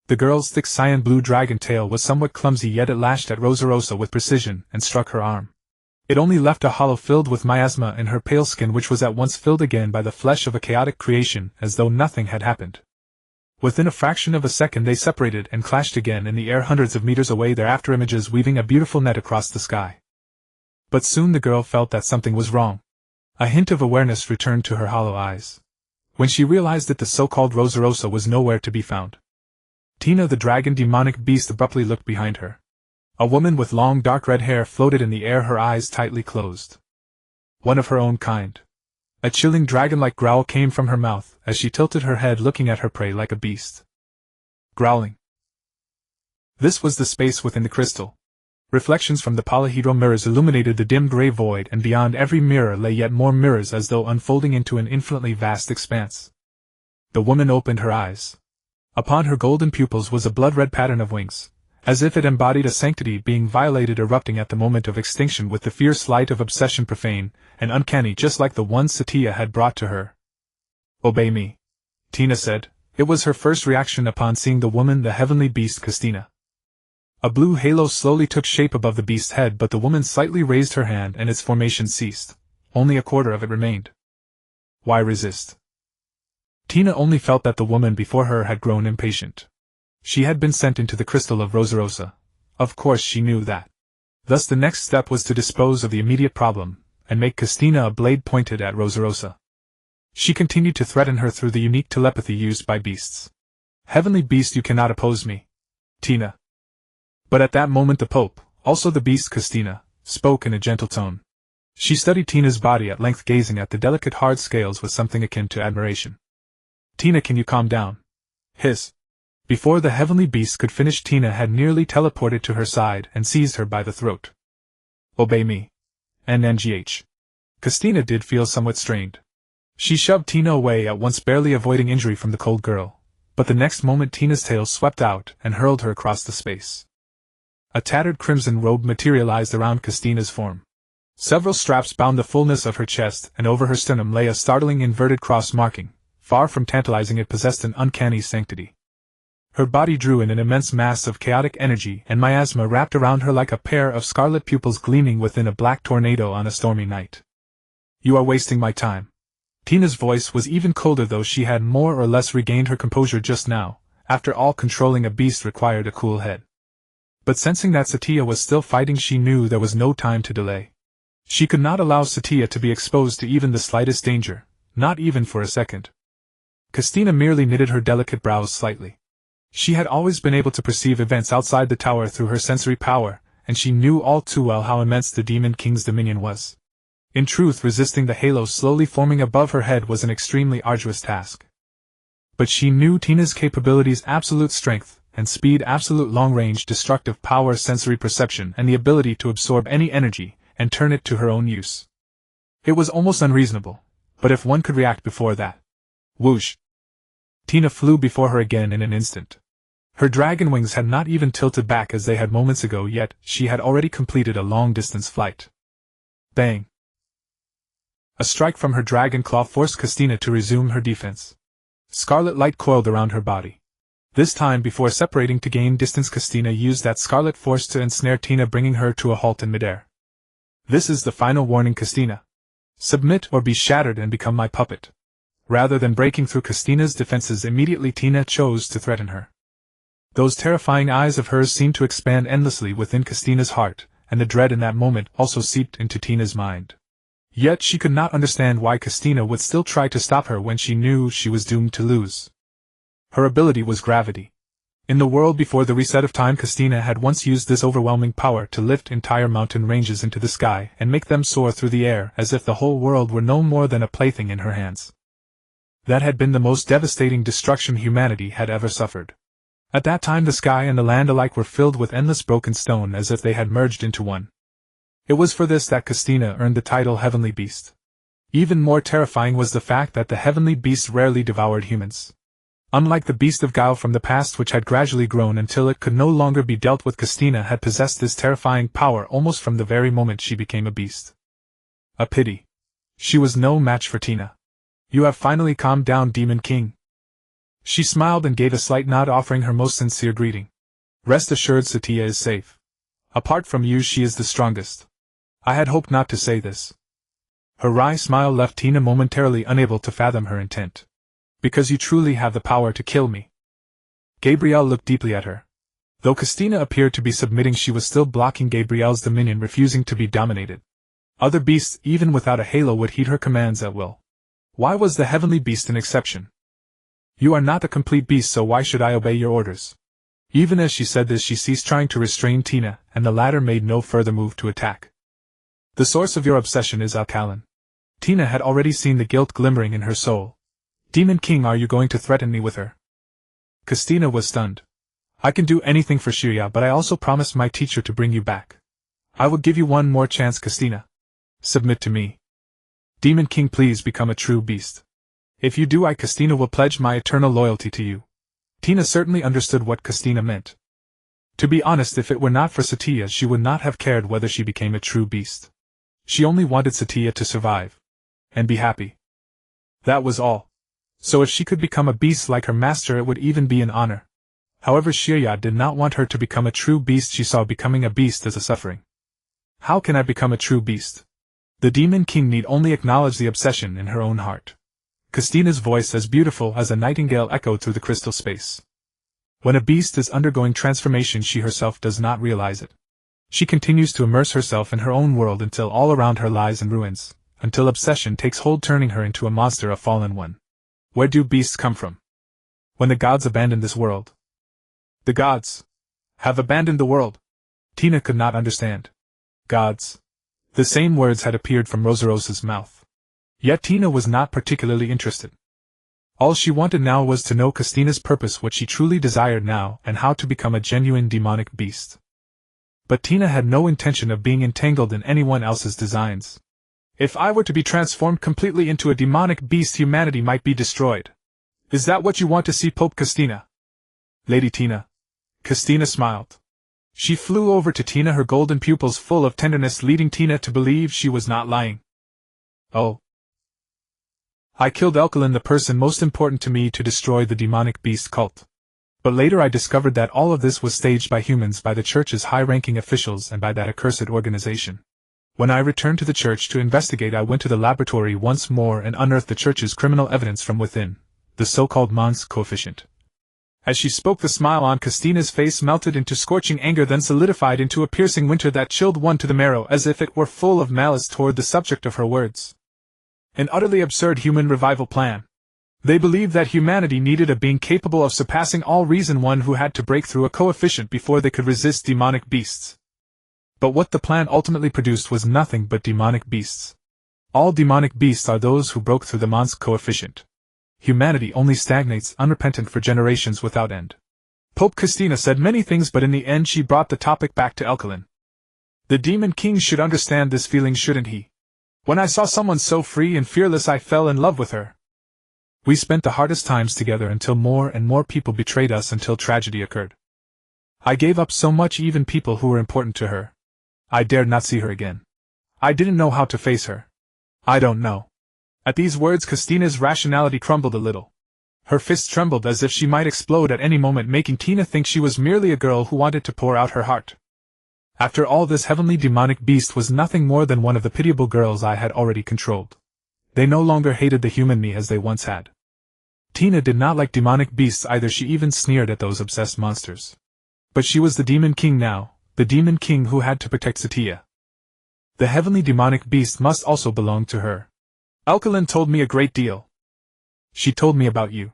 The girl's thick cyan-blue dragon tail was somewhat clumsy, yet it lashed at Rosa with precision and struck her arm. It only left a hollow filled with miasma in her pale skin, which was at once filled again by the flesh of a chaotic creation, as though nothing had happened. Within a fraction of a second they separated and clashed again in the air hundreds of meters away, their after images weaving a beautiful net across the sky. But soon the girl felt that something was wrong. A hint of awareness returned to her hollow eyes. When she realized it, the so-called Rosa was nowhere to be found. Tina, the dragon demonic beast, abruptly looked behind her. A woman with long dark red hair floated in the air, her eyes tightly closed. One of her own kind. A chilling dragon-like growl came from her mouth as she tilted her head, looking at her prey like a beast. Growling. This was the space within the crystal. Reflections from the polyhedral mirrors illuminated the dim gray void, and beyond every mirror lay yet more mirrors, as though unfolding into an infinitely vast expanse. The woman opened her eyes. Upon her golden pupils was a blood-red pattern of wings, as if it embodied a sanctity being violated, erupting at the moment of extinction with the fierce light of obsession, profane and uncanny, just like the one Satya had brought to her. "Obey me," Tina said. It was her first reaction upon seeing the woman, the heavenly beast Christina. A blue halo slowly took shape above the beast's head, but the woman slightly raised her hand and its formation ceased. Only a quarter of it remained. Why resist? Tina only felt that the woman before her had grown impatient. She had been sent into the crystal of Rosa. Of course she knew that. Thus the next step was to dispose of the immediate problem, and make Christina a blade pointed at Rosa. She continued to threaten her through the unique telepathy used by beasts. "Heavenly beast, you cannot oppose me, Tina." But at that moment the Pope, also the beast Christina, spoke in a gentle tone. She studied Tina's body at length, gazing at the delicate hard scales with something akin to admiration. "Tina, can you calm down?" Hiss. Before the heavenly beast could finish, Tina had nearly teleported to her side and seized her by the throat. "Obey me." NNGH. Christina did feel somewhat strained. She shoved Tina away at once, barely avoiding injury from the cold girl, but the next moment Tina's tail swept out and hurled her across the space. A tattered crimson robe materialized around Christina's form. Several straps bound the fullness of her chest, and over her sternum lay a startling inverted cross marking. Far from tantalizing, it possessed an uncanny sanctity. Her body drew in an immense mass of chaotic energy, and miasma wrapped around her like a pair of scarlet pupils gleaming within a black tornado on a stormy night. "You are wasting my time," Tina's voice was even colder, though she had more or less regained her composure just now. After all, controlling a beast required a cool head. But sensing that Satya was still fighting, she knew there was no time to delay. She could not allow Satya to be exposed to even the slightest danger, not even for a second. Christina merely knitted her delicate brows slightly. She had always been able to perceive events outside the tower through her sensory power, and she knew all too well how immense the Demon King's dominion was. In truth, resisting the halo slowly forming above her head was an extremely arduous task. But she knew Tina's capabilities: absolute strength and speed, absolute long-range destructive power, sensory perception, and the ability to absorb any energy and turn it to her own use. It was almost unreasonable, but if one could react before that. Whoosh! Tina flew before her again in an instant. Her dragon wings had not even tilted back as they had moments ago, yet she had already completed a long-distance flight. Bang! A strike from her dragon claw forced Christina to resume her defense. Scarlet light coiled around her body. This time, before separating to gain distance, Christina used that scarlet force to ensnare Tina, bringing her to a halt in midair. This is the final warning, Christina. Submit or be shattered and become my puppet. Rather than breaking through Christina's defenses immediately, Tina chose to threaten her. Those terrifying eyes of hers seemed to expand endlessly within Christina's heart, and the dread in that moment also seeped into Tina's mind. Yet she could not understand why Christina would still try to stop her when she knew she was doomed to lose. Her ability was gravity. In the world before the reset of time, Christina had once used this overwhelming power to lift entire mountain ranges into the sky and make them soar through the air as if the whole world were no more than a plaything in her hands. That had been the most devastating destruction humanity had ever suffered. At that time, the sky and the land alike were filled with endless broken stone, as if they had merged into one. It was for this that Christina earned the title Heavenly Beast. Even more terrifying was the fact that the Heavenly Beast rarely devoured humans. Unlike the beast of guile from the past, which had gradually grown until it could no longer be dealt with, Christina had possessed this terrifying power almost from the very moment she became a beast. A pity. She was no match for Tina. You have finally calmed down, Demon King. She smiled and gave a slight nod, offering her most sincere greeting. Rest assured, Satya is safe. Apart from you, she is the strongest. I had hoped not to say this. Her wry smile left Tina momentarily unable to fathom her intent. Because you truly have the power to kill me. Gabrielle looked deeply at her. Though Christina appeared to be submitting, she was still blocking Gabrielle's dominion, refusing to be dominated. Other beasts, even without a halo, would heed her commands at will. Why was the Heavenly Beast an exception? You are not a complete beast, so why should I obey your orders? Even as she said this, she ceased trying to restrain Tina, and the latter made no further move to attack. The source of your obsession is alkaline. Tina had already seen the guilt glimmering in her soul. Demon King, are you going to threaten me with her? Christina was stunned. I can do anything for Shirya, but I also promised my teacher to bring you back. I will give you one more chance, Christina. Submit to me. Demon King, please become a true beast. If you do, I, Christina, will pledge my eternal loyalty to you. Tina certainly understood what Christina meant. To be honest, if it were not for Satya, she would not have cared whether she became a true beast. She only wanted Satya to survive. And be happy. That was all. So if she could become a beast like her master, it would even be an honor. However, Shirya did not want her to become a true beast. She saw becoming a beast as a suffering. How can I become a true beast? The Demon King need only acknowledge the obsession in her own heart. Christina's voice, as beautiful as a nightingale, echoed through the crystal space. When a beast is undergoing transformation, she herself does not realize it. She continues to immerse herself in her own world until all around her lies in ruins, until obsession takes hold, turning her into a monster, a fallen one. Where do beasts come from? When the gods abandoned this world. The gods have abandoned the world. Tina could not understand. Gods. The same words had appeared from Rosarosa's mouth. Yet Tina was not particularly interested. All she wanted now was to know Christina's purpose, what she truly desired now, and how to become a genuine demonic beast. But Tina had no intention of being entangled in anyone else's designs. If I were to be transformed completely into a demonic beast, humanity might be destroyed. Is that what you want to see, Pope Christina? Lady Tina. Christina smiled. She flew over to Tina, her golden pupils full of tenderness, leading Tina to believe she was not lying. Oh. I killed Alkaline, the person most important to me, to destroy the demonic beast cult. But later I discovered that all of this was staged by humans, by the church's high-ranking officials, and by that accursed organization. When I returned to the church to investigate, I went to the laboratory once more and unearthed the church's criminal evidence from within, the so-called Mons coefficient. As she spoke, the smile on Christina's face melted into scorching anger, then solidified into a piercing winter that chilled one to the marrow, as if it were full of malice toward the subject of her words. An utterly absurd human revival plan. They believed that humanity needed a being capable of surpassing all reason, one who had to break through a coefficient before they could resist demonic beasts. But what the plan ultimately produced was nothing but demonic beasts. All demonic beasts are those who broke through the Mons coefficient. Humanity only stagnates unrepentant for generations without end. Pope Christina said many things, but in the end she brought the topic back to Alkaline. The Demon King should understand this feeling, shouldn't he? When I saw someone so free and fearless, I fell in love with her. We spent the hardest times together until more and more people betrayed us, until tragedy occurred. I gave up so much, even people who were important to her. I dared not see her again. I didn't know how to face her. I don't know. At these words, Christina's rationality crumbled a little. Her fists trembled as if she might explode at any moment, making Tina think she was merely a girl who wanted to pour out her heart. After all, this heavenly demonic beast was nothing more than one of the pitiable girls I had already controlled. They no longer hated the human me as they once had. Tina did not like demonic beasts either. She even sneered at those obsessed monsters. But she was the Demon King now, the Demon King who had to protect Satya. The heavenly demonic beast must also belong to her. Alkaline told me a great deal. She told me about you.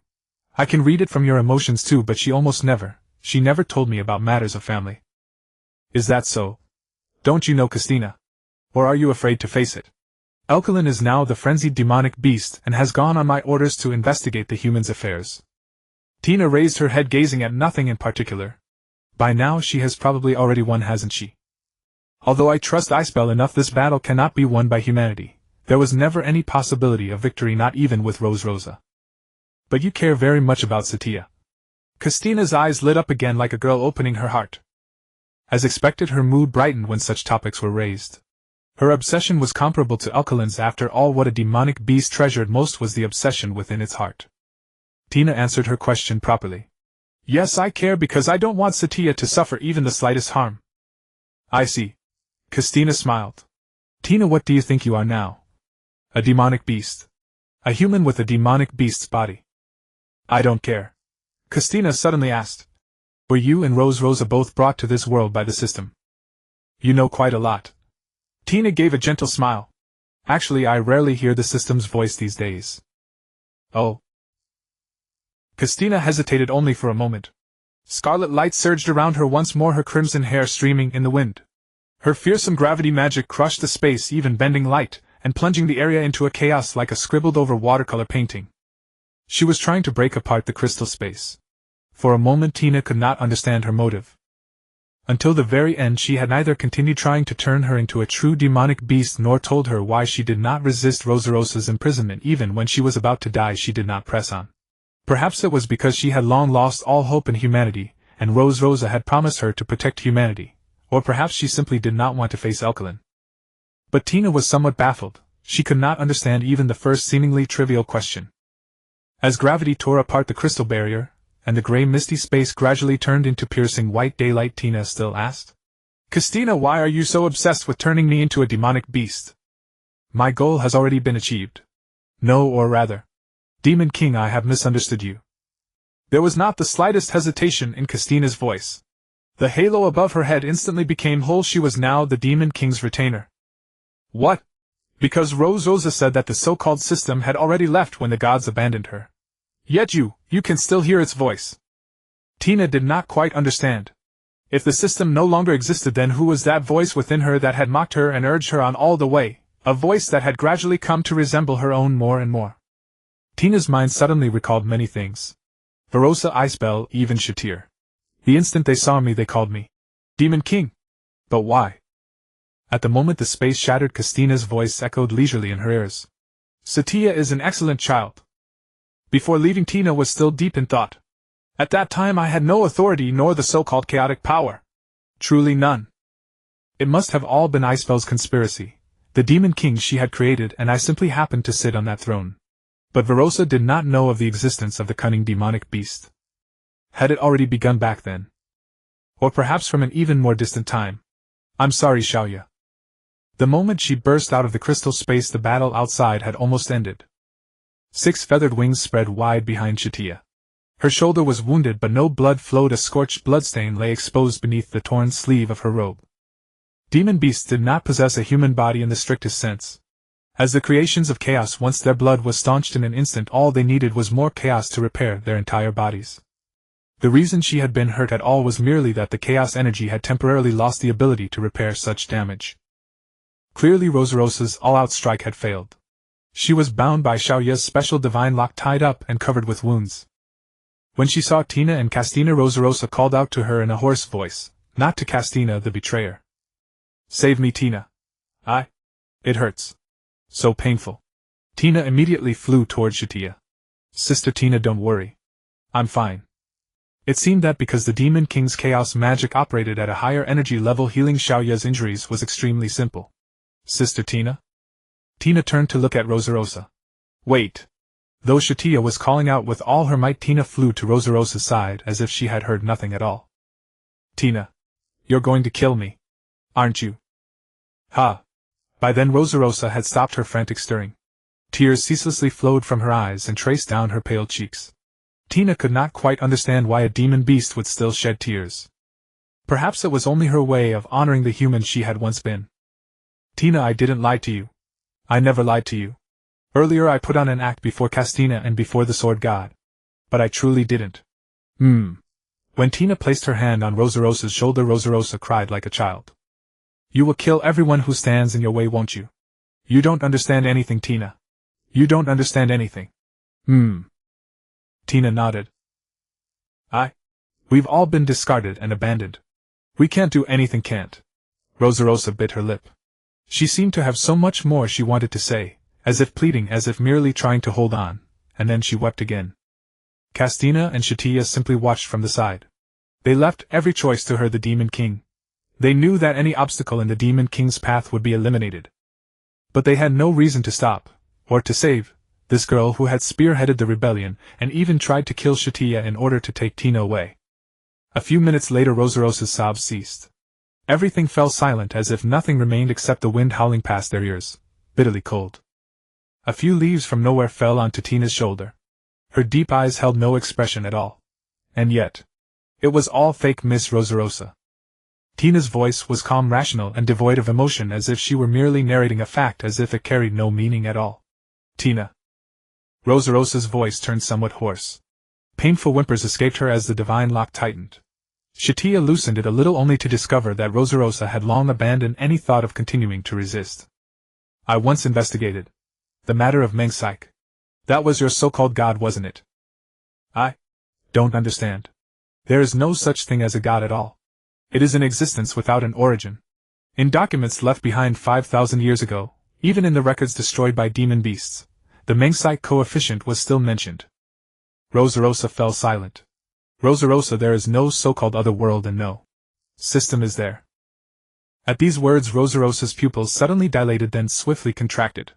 I can read it from your emotions too, but she never told me about matters of family. Is that so? Don't you know Christina? Or are you afraid to face it? Alkaline is now the frenzied demonic beast and has gone on my orders to investigate the human's affairs. Tina raised her head, gazing at nothing in particular. By now she has probably already won, hasn't she? Although I trust Icebell enough, this battle cannot be won by humanity. There was never any possibility of victory, not even with Rose Rosa. But you care very much about Satya. Christina's eyes lit up again like a girl opening her heart. As expected, her mood brightened when such topics were raised. Her obsession was comparable to Alkaline's. After all, what a demonic beast treasured most was the obsession within its heart. Tina answered her question properly. Yes, I care because I don't want Satya to suffer even the slightest harm. I see. Christina smiled. Tina, what do you think you are now? A demonic beast. A human with a demonic beast's body. I don't care. Christina suddenly asked. Were you and Rose Rosa both brought to this world by the system? You know quite a lot. Tina gave a gentle smile. Actually, I rarely hear the system's voice these days. Oh. Christina hesitated only for a moment. Scarlet light surged around her once more, her crimson hair streaming in the wind. Her fearsome gravity magic crushed the space, even bending light, and plunging the area into a chaos like a scribbled-over watercolor painting. She was trying to break apart the crystal space. For a moment Tina could not understand her motive. Until the very end she had neither continued trying to turn her into a true demonic beast nor told her why she did not resist Rosarosa's imprisonment. Even when she was about to die she did not press on. Perhaps it was because she had long lost all hope in humanity, and Rose Rosa had promised her to protect humanity, or perhaps she simply did not want to face Alkaline. But Tina was somewhat baffled. She could not understand even the first seemingly trivial question. As gravity tore apart the crystal barrier, and the gray misty space gradually turned into piercing white daylight, Tina still asked, Christina, why are you so obsessed with turning me into a demonic beast? My goal has already been achieved. No, or rather, Demon King, I have misunderstood you. There was not the slightest hesitation in Christina's voice. The halo above her head instantly became whole. She was now the Demon King's retainer. What? Because Rose Rosa said that the so-called system had already left when the gods abandoned her. Yet you can still hear its voice. Tina did not quite understand. If the system no longer existed, then who was that voice within her that had mocked her and urged her on all the way, a voice that had gradually come to resemble her own more and more? Tina's mind suddenly recalled many things. Verosa, Icebell, even Shatir. The instant they saw me they called me Demon King. But why? At the moment the space shattered, Christina's voice echoed leisurely in her ears. Satya is an excellent child. Before leaving, Tina was still deep in thought. At that time I had no authority nor the so-called chaotic power. Truly none. It must have all been Icebell's conspiracy, the Demon King she had created, and I simply happened to sit on that throne. But Verosa did not know of the existence of the cunning demonic beast. Had it already begun back then? Or perhaps from an even more distant time? I'm sorry, Xiaoya. The moment she burst out of the crystal space, the battle outside had almost ended. 6 feathered wings spread wide behind Satya. Her shoulder was wounded, but no blood flowed. A scorched bloodstain lay exposed beneath the torn sleeve of her robe. Demon beasts did not possess a human body in the strictest sense. As the creations of chaos, once their blood was staunched in an instant, all they needed was more chaos to repair their entire bodies. The reason she had been hurt at all was merely that the chaos energy had temporarily lost the ability to repair such damage. Clearly Rosarosa's all-out strike had failed. She was bound by Xiaoya's special divine lock, tied up and covered with wounds. When she saw Tina and Castina, Rosarosa called out to her in a hoarse voice, not to Castina the betrayer. "Save me, Tina. It hurts. So painful." Tina immediately flew toward Satya. "Sister Tina, don't worry. I'm fine." It seemed that because the Demon King's chaos magic operated at a higher energy level, healing Xiaoya's injuries was extremely simple. "Sister Tina?" Tina turned to look at Rosarosa. "Wait." Though Satya was calling out with all her might, Tina flew to Rosarosa's side as if she had heard nothing at all. "Tina, you're going to kill me, aren't you?" "Ha!" By then Rosarosa had stopped her frantic stirring. Tears ceaselessly flowed from her eyes and traced down her pale cheeks. Tina could not quite understand why a demon beast would still shed tears. Perhaps it was only her way of honoring the human she had once been. "Tina, I didn't lie to you. I never lied to you. Earlier I put on an act before Castina and before the Sword God. But I truly didn't." When Tina placed her hand on Rosarosa's shoulder, Rosarosa cried like a child. "You will kill everyone who stands in your way, won't you? You don't understand anything, Tina. You don't understand anything." Tina nodded. We've all been discarded and abandoned. We can't do anything, can't." Rosarosa bit her lip. She seemed to have so much more she wanted to say, as if pleading, as if merely trying to hold on, and then she wept again. Castina and Satya simply watched from the side. They left every choice to her, the Demon King. They knew that any obstacle in the Demon King's path would be eliminated. But they had no reason to stop, or to save, this girl who had spearheaded the rebellion, and even tried to kill Satya in order to take Tina away. A few minutes later Rosarosa's sobs ceased. Everything fell silent, as if nothing remained except the wind howling past their ears, bitterly cold. A few leaves from nowhere fell onto Tina's shoulder. Her deep eyes held no expression at all. And yet, it was all fake, Miss Rosarosa. Tina's voice was calm, rational, and devoid of emotion, as if she were merely narrating a fact, as if it carried no meaning at all. "Tina." Rosarosa's voice turned somewhat hoarse. Painful whimpers escaped her as the divine lock tightened. Satya loosened it a little, only to discover that Rosarosa had long abandoned any thought of continuing to resist. "I once investigated the matter of Mengsyke. That was your so-called god, wasn't it?" "I don't understand. There is no such thing as a god at all. It is an existence without an origin. In documents left behind 5,000 years ago, even in the records destroyed by demon beasts, the Mengsyke coefficient was still mentioned." Rosarosa fell silent. "Rosarosa, there is no so-called other world, and no system is there." At these words Rosarosa's pupils suddenly dilated, then swiftly contracted.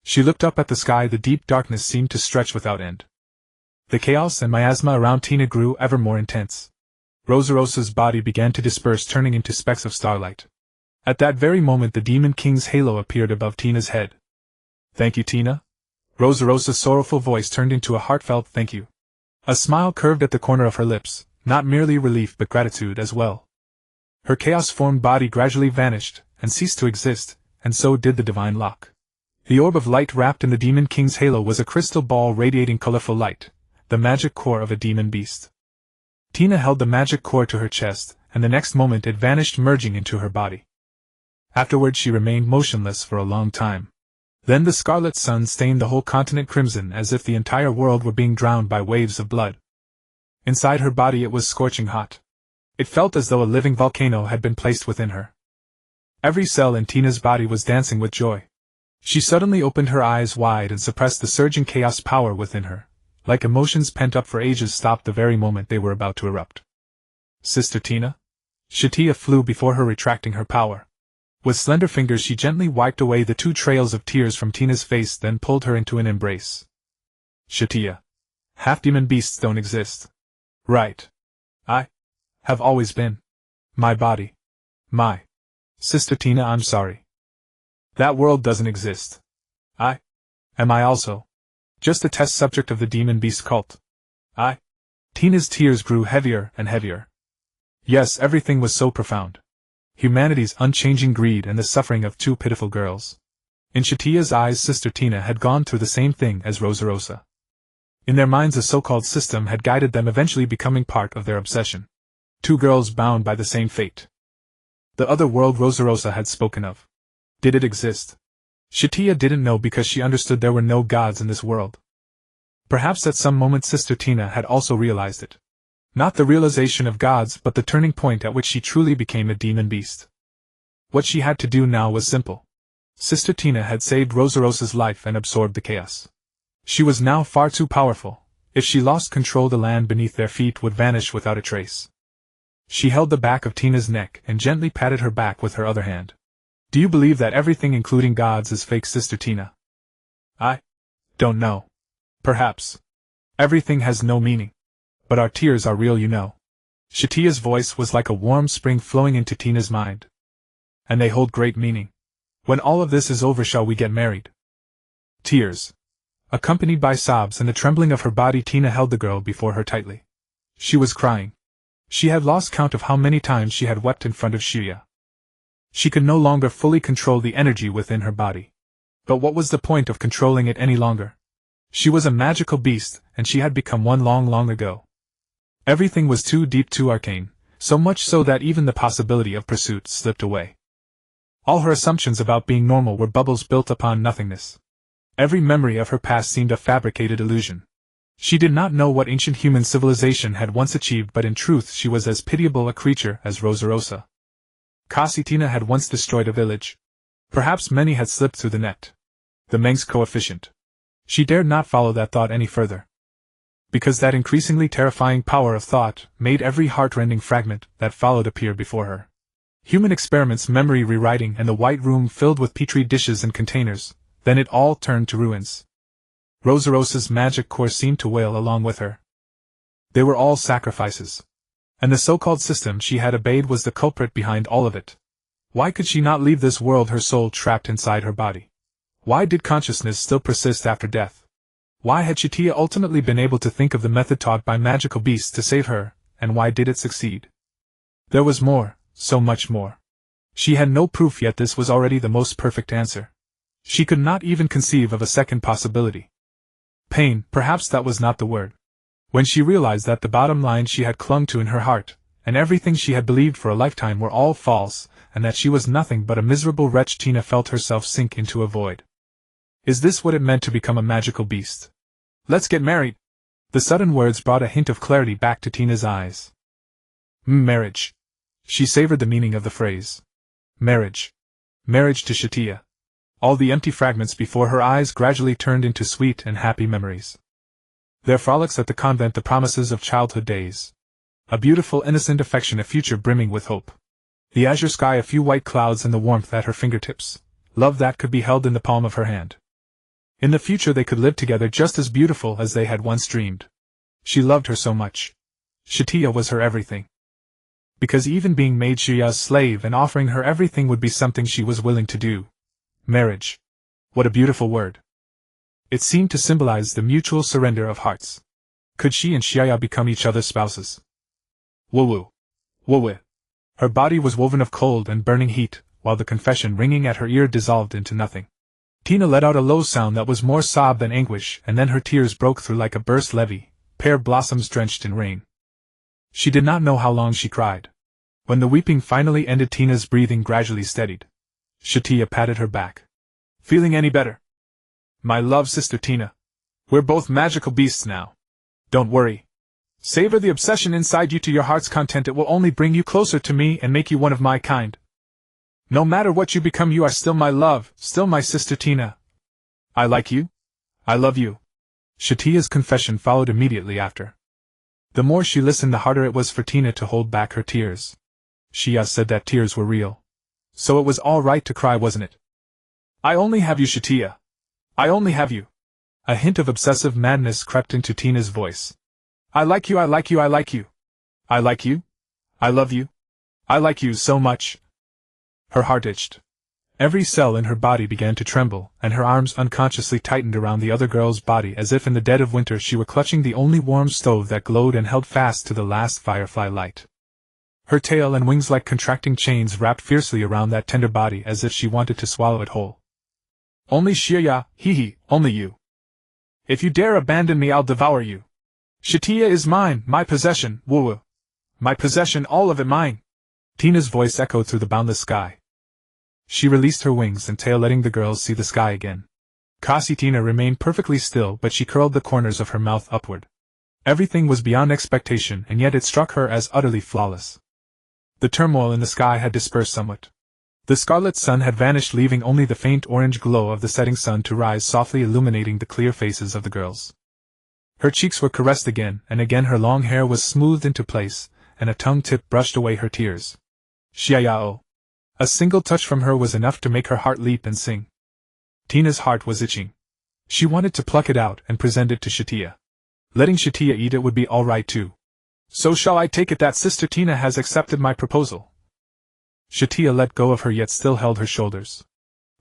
She looked up at the sky. The deep darkness seemed to stretch without end. The chaos and miasma around Tina grew ever more intense. Rosarosa's body began to disperse, turning into specks of starlight. At that very moment the Demon King's halo appeared above Tina's head. "Thank you, Tina." Rosarosa's sorrowful voice turned into a heartfelt thank you. A smile curved at the corner of her lips, not merely relief but gratitude as well. Her chaos-formed body gradually vanished, and ceased to exist, and so did the divine lock. The orb of light wrapped in the Demon King's halo was a crystal ball radiating colorful light, the magic core of a demon beast. Tina held the magic core to her chest, and the next moment it vanished, merging into her body. Afterward she remained motionless for a long time. Then the scarlet sun stained the whole continent crimson, as if the entire world were being drowned by waves of blood. Inside her body it was scorching hot. It felt as though a living volcano had been placed within her. Every cell in Tina's body was dancing with joy. She suddenly opened her eyes wide and suppressed the surging chaos power within her, like emotions pent up for ages stopped the very moment they were about to erupt. "Sister Tina?" Satya flew before her, retracting her power. With slender fingers she gently wiped away the 2 trails of tears from Tina's face, then pulled her into an embrace. "Satya, half-demon beasts don't exist. Right? I have always been. My body. My Sister Tina, I'm sorry." That world doesn't exist. Am I also just a test subject of the demon beast cult? Tina's tears grew heavier and heavier. Yes, everything was so profound. Humanity's unchanging greed and the suffering of two pitiful girls. In Satya's eyes, Sister Tina had gone through the same thing as Rosa. In their minds, a so-called system had guided them, eventually becoming part of their obsession. Two girls bound by the same fate. The other world Rosa had spoken of. Did it exist? Satya didn't know, because she understood there were no gods in this world. Perhaps at some moment Sister Tina had also realized it. Not the realization of gods, but the turning point at which she truly became a demon beast. What she had to do now was simple. Sister Tina had saved Rosa's life and absorbed the chaos. She was now far too powerful. If she lost control, the land beneath their feet would vanish without a trace. She held the back of Tina's neck and gently patted her back with her other hand. Do you believe that everything, including gods, is fake, Sister Tina? I don't know. Perhaps. Everything has no meaning. But our tears are real, you know. Satya's voice was like a warm spring flowing into Tina's mind. And they hold great meaning. When all of this is over, shall we get married? Tears. Accompanied by sobs and the trembling of her body, Tina held the girl before her tightly. She was crying. She had lost count of how many times she had wept in front of Satya. She could no longer fully control the energy within her body. But what was the point of controlling it any longer? She was a magical beast, and she had become one long ago. Everything was too deep, too arcane, so much so that even the possibility of pursuit slipped away. All her assumptions about being normal were bubbles built upon nothingness. Every memory of her past seemed a fabricated illusion. She did not know what ancient human civilization had once achieved, but in truth she was as pitiable a creature as Rosa. Tina had once destroyed a village. Perhaps many had slipped through the net. The Meng's coefficient. She dared not follow that thought any further. Because that increasingly terrifying power of thought made every heart-rending fragment that followed appear before her. Human experiments, memory rewriting, and the white room filled with petri dishes and containers, then it all turned to ruins. Rosa's magic core seemed to wail along with her. They were all sacrifices. And the so-called system she had obeyed was the culprit behind all of it. Why could she not leave this world, her soul trapped inside her body? Why did consciousness still persist after death? Why had Satya ultimately been able to think of the method taught by magical beasts to save her, and why did it succeed? There was more, so much more. She had no proof, yet this was already the most perfect answer. She could not even conceive of a second possibility. Pain, perhaps that was not the word. When she realized that the bottom line she had clung to in her heart, and everything she had believed for a lifetime, were all false, and that she was nothing but a miserable wretch, Tina felt herself sink into a void. Is this what it meant to become a magical beast? Let's get married! The sudden words brought a hint of clarity back to Tina's eyes. Marriage. She savored the meaning of the phrase. Marriage. Marriage to Satya. All the empty fragments before her eyes gradually turned into sweet and happy memories. Their frolics at the convent, the promises of childhood days. A beautiful, innocent affection, a future brimming with hope. The azure sky, a few white clouds, and the warmth at her fingertips. Love that could be held in the palm of her hand. In the future they could live together, just as beautiful as they had once dreamed. She loved her so much. Satya was her everything. Because even being made Satya's slave and offering her everything would be something she was willing to do. Marriage. What a beautiful word. It seemed to symbolize the mutual surrender of hearts. Could she and Satya become each other's spouses? Woo-woo. Woo-woo. Her body was woven of cold and burning heat, while the confession ringing at her ear dissolved into nothing. Tina let out a low sound that was more sob than anguish, and then her tears broke through like a burst levee, pear blossoms drenched in rain. She did not know how long she cried. When the weeping finally ended, Tina's breathing gradually steadied. Satya patted her back. Feeling any better? My love, Sister Tina. We're both magical beasts now. Don't worry. Savor the obsession inside you to your heart's content. It will only bring you closer to me and make you one of my kind. No matter what you become, you are still my love, still my Sister Tina. I like you. I love you. Satya's confession followed immediately after. The more she listened, the harder it was for Tina to hold back her tears. Satya said that tears were real. So it was all right to cry, wasn't it? I only have you, Satya. I only have you. A hint of obsessive madness crept into Tina's voice. I like you, I like you, I like you. I like you. I love you. I like you so much. Her heart itched. Every cell in her body began to tremble, and her arms unconsciously tightened around the other girl's body as if in the dead of winter she were clutching the only warm stove that glowed and held fast to the last firefly light. Her tail and wings like contracting chains wrapped fiercely around that tender body as if she wanted to swallow it whole. Only Satya, hee, only you. If you dare abandon me, I'll devour you. Satya is mine, my possession, woo. My possession, all of it mine. Tina's voice echoed through the boundless sky. She released her wings and tail, letting the girls see the sky again. Tina remained perfectly still, but she curled the corners of her mouth upward. Everything was beyond expectation, and yet it struck her as utterly flawless. The turmoil in the sky had dispersed somewhat. The scarlet sun had vanished, leaving only the faint orange glow of the setting sun to rise softly, illuminating the clear faces of the girls. Her cheeks were caressed again, and again her long hair was smoothed into place, and a tongue tip brushed away her tears. Xiao. A single touch from her was enough to make her heart leap and sing. Tina's heart was itching. She wanted to pluck it out and present it to Satya. Letting Satya eat it would be all right too. So shall I take it that Sister Tina has accepted my proposal? Satya let go of her yet still held her shoulders.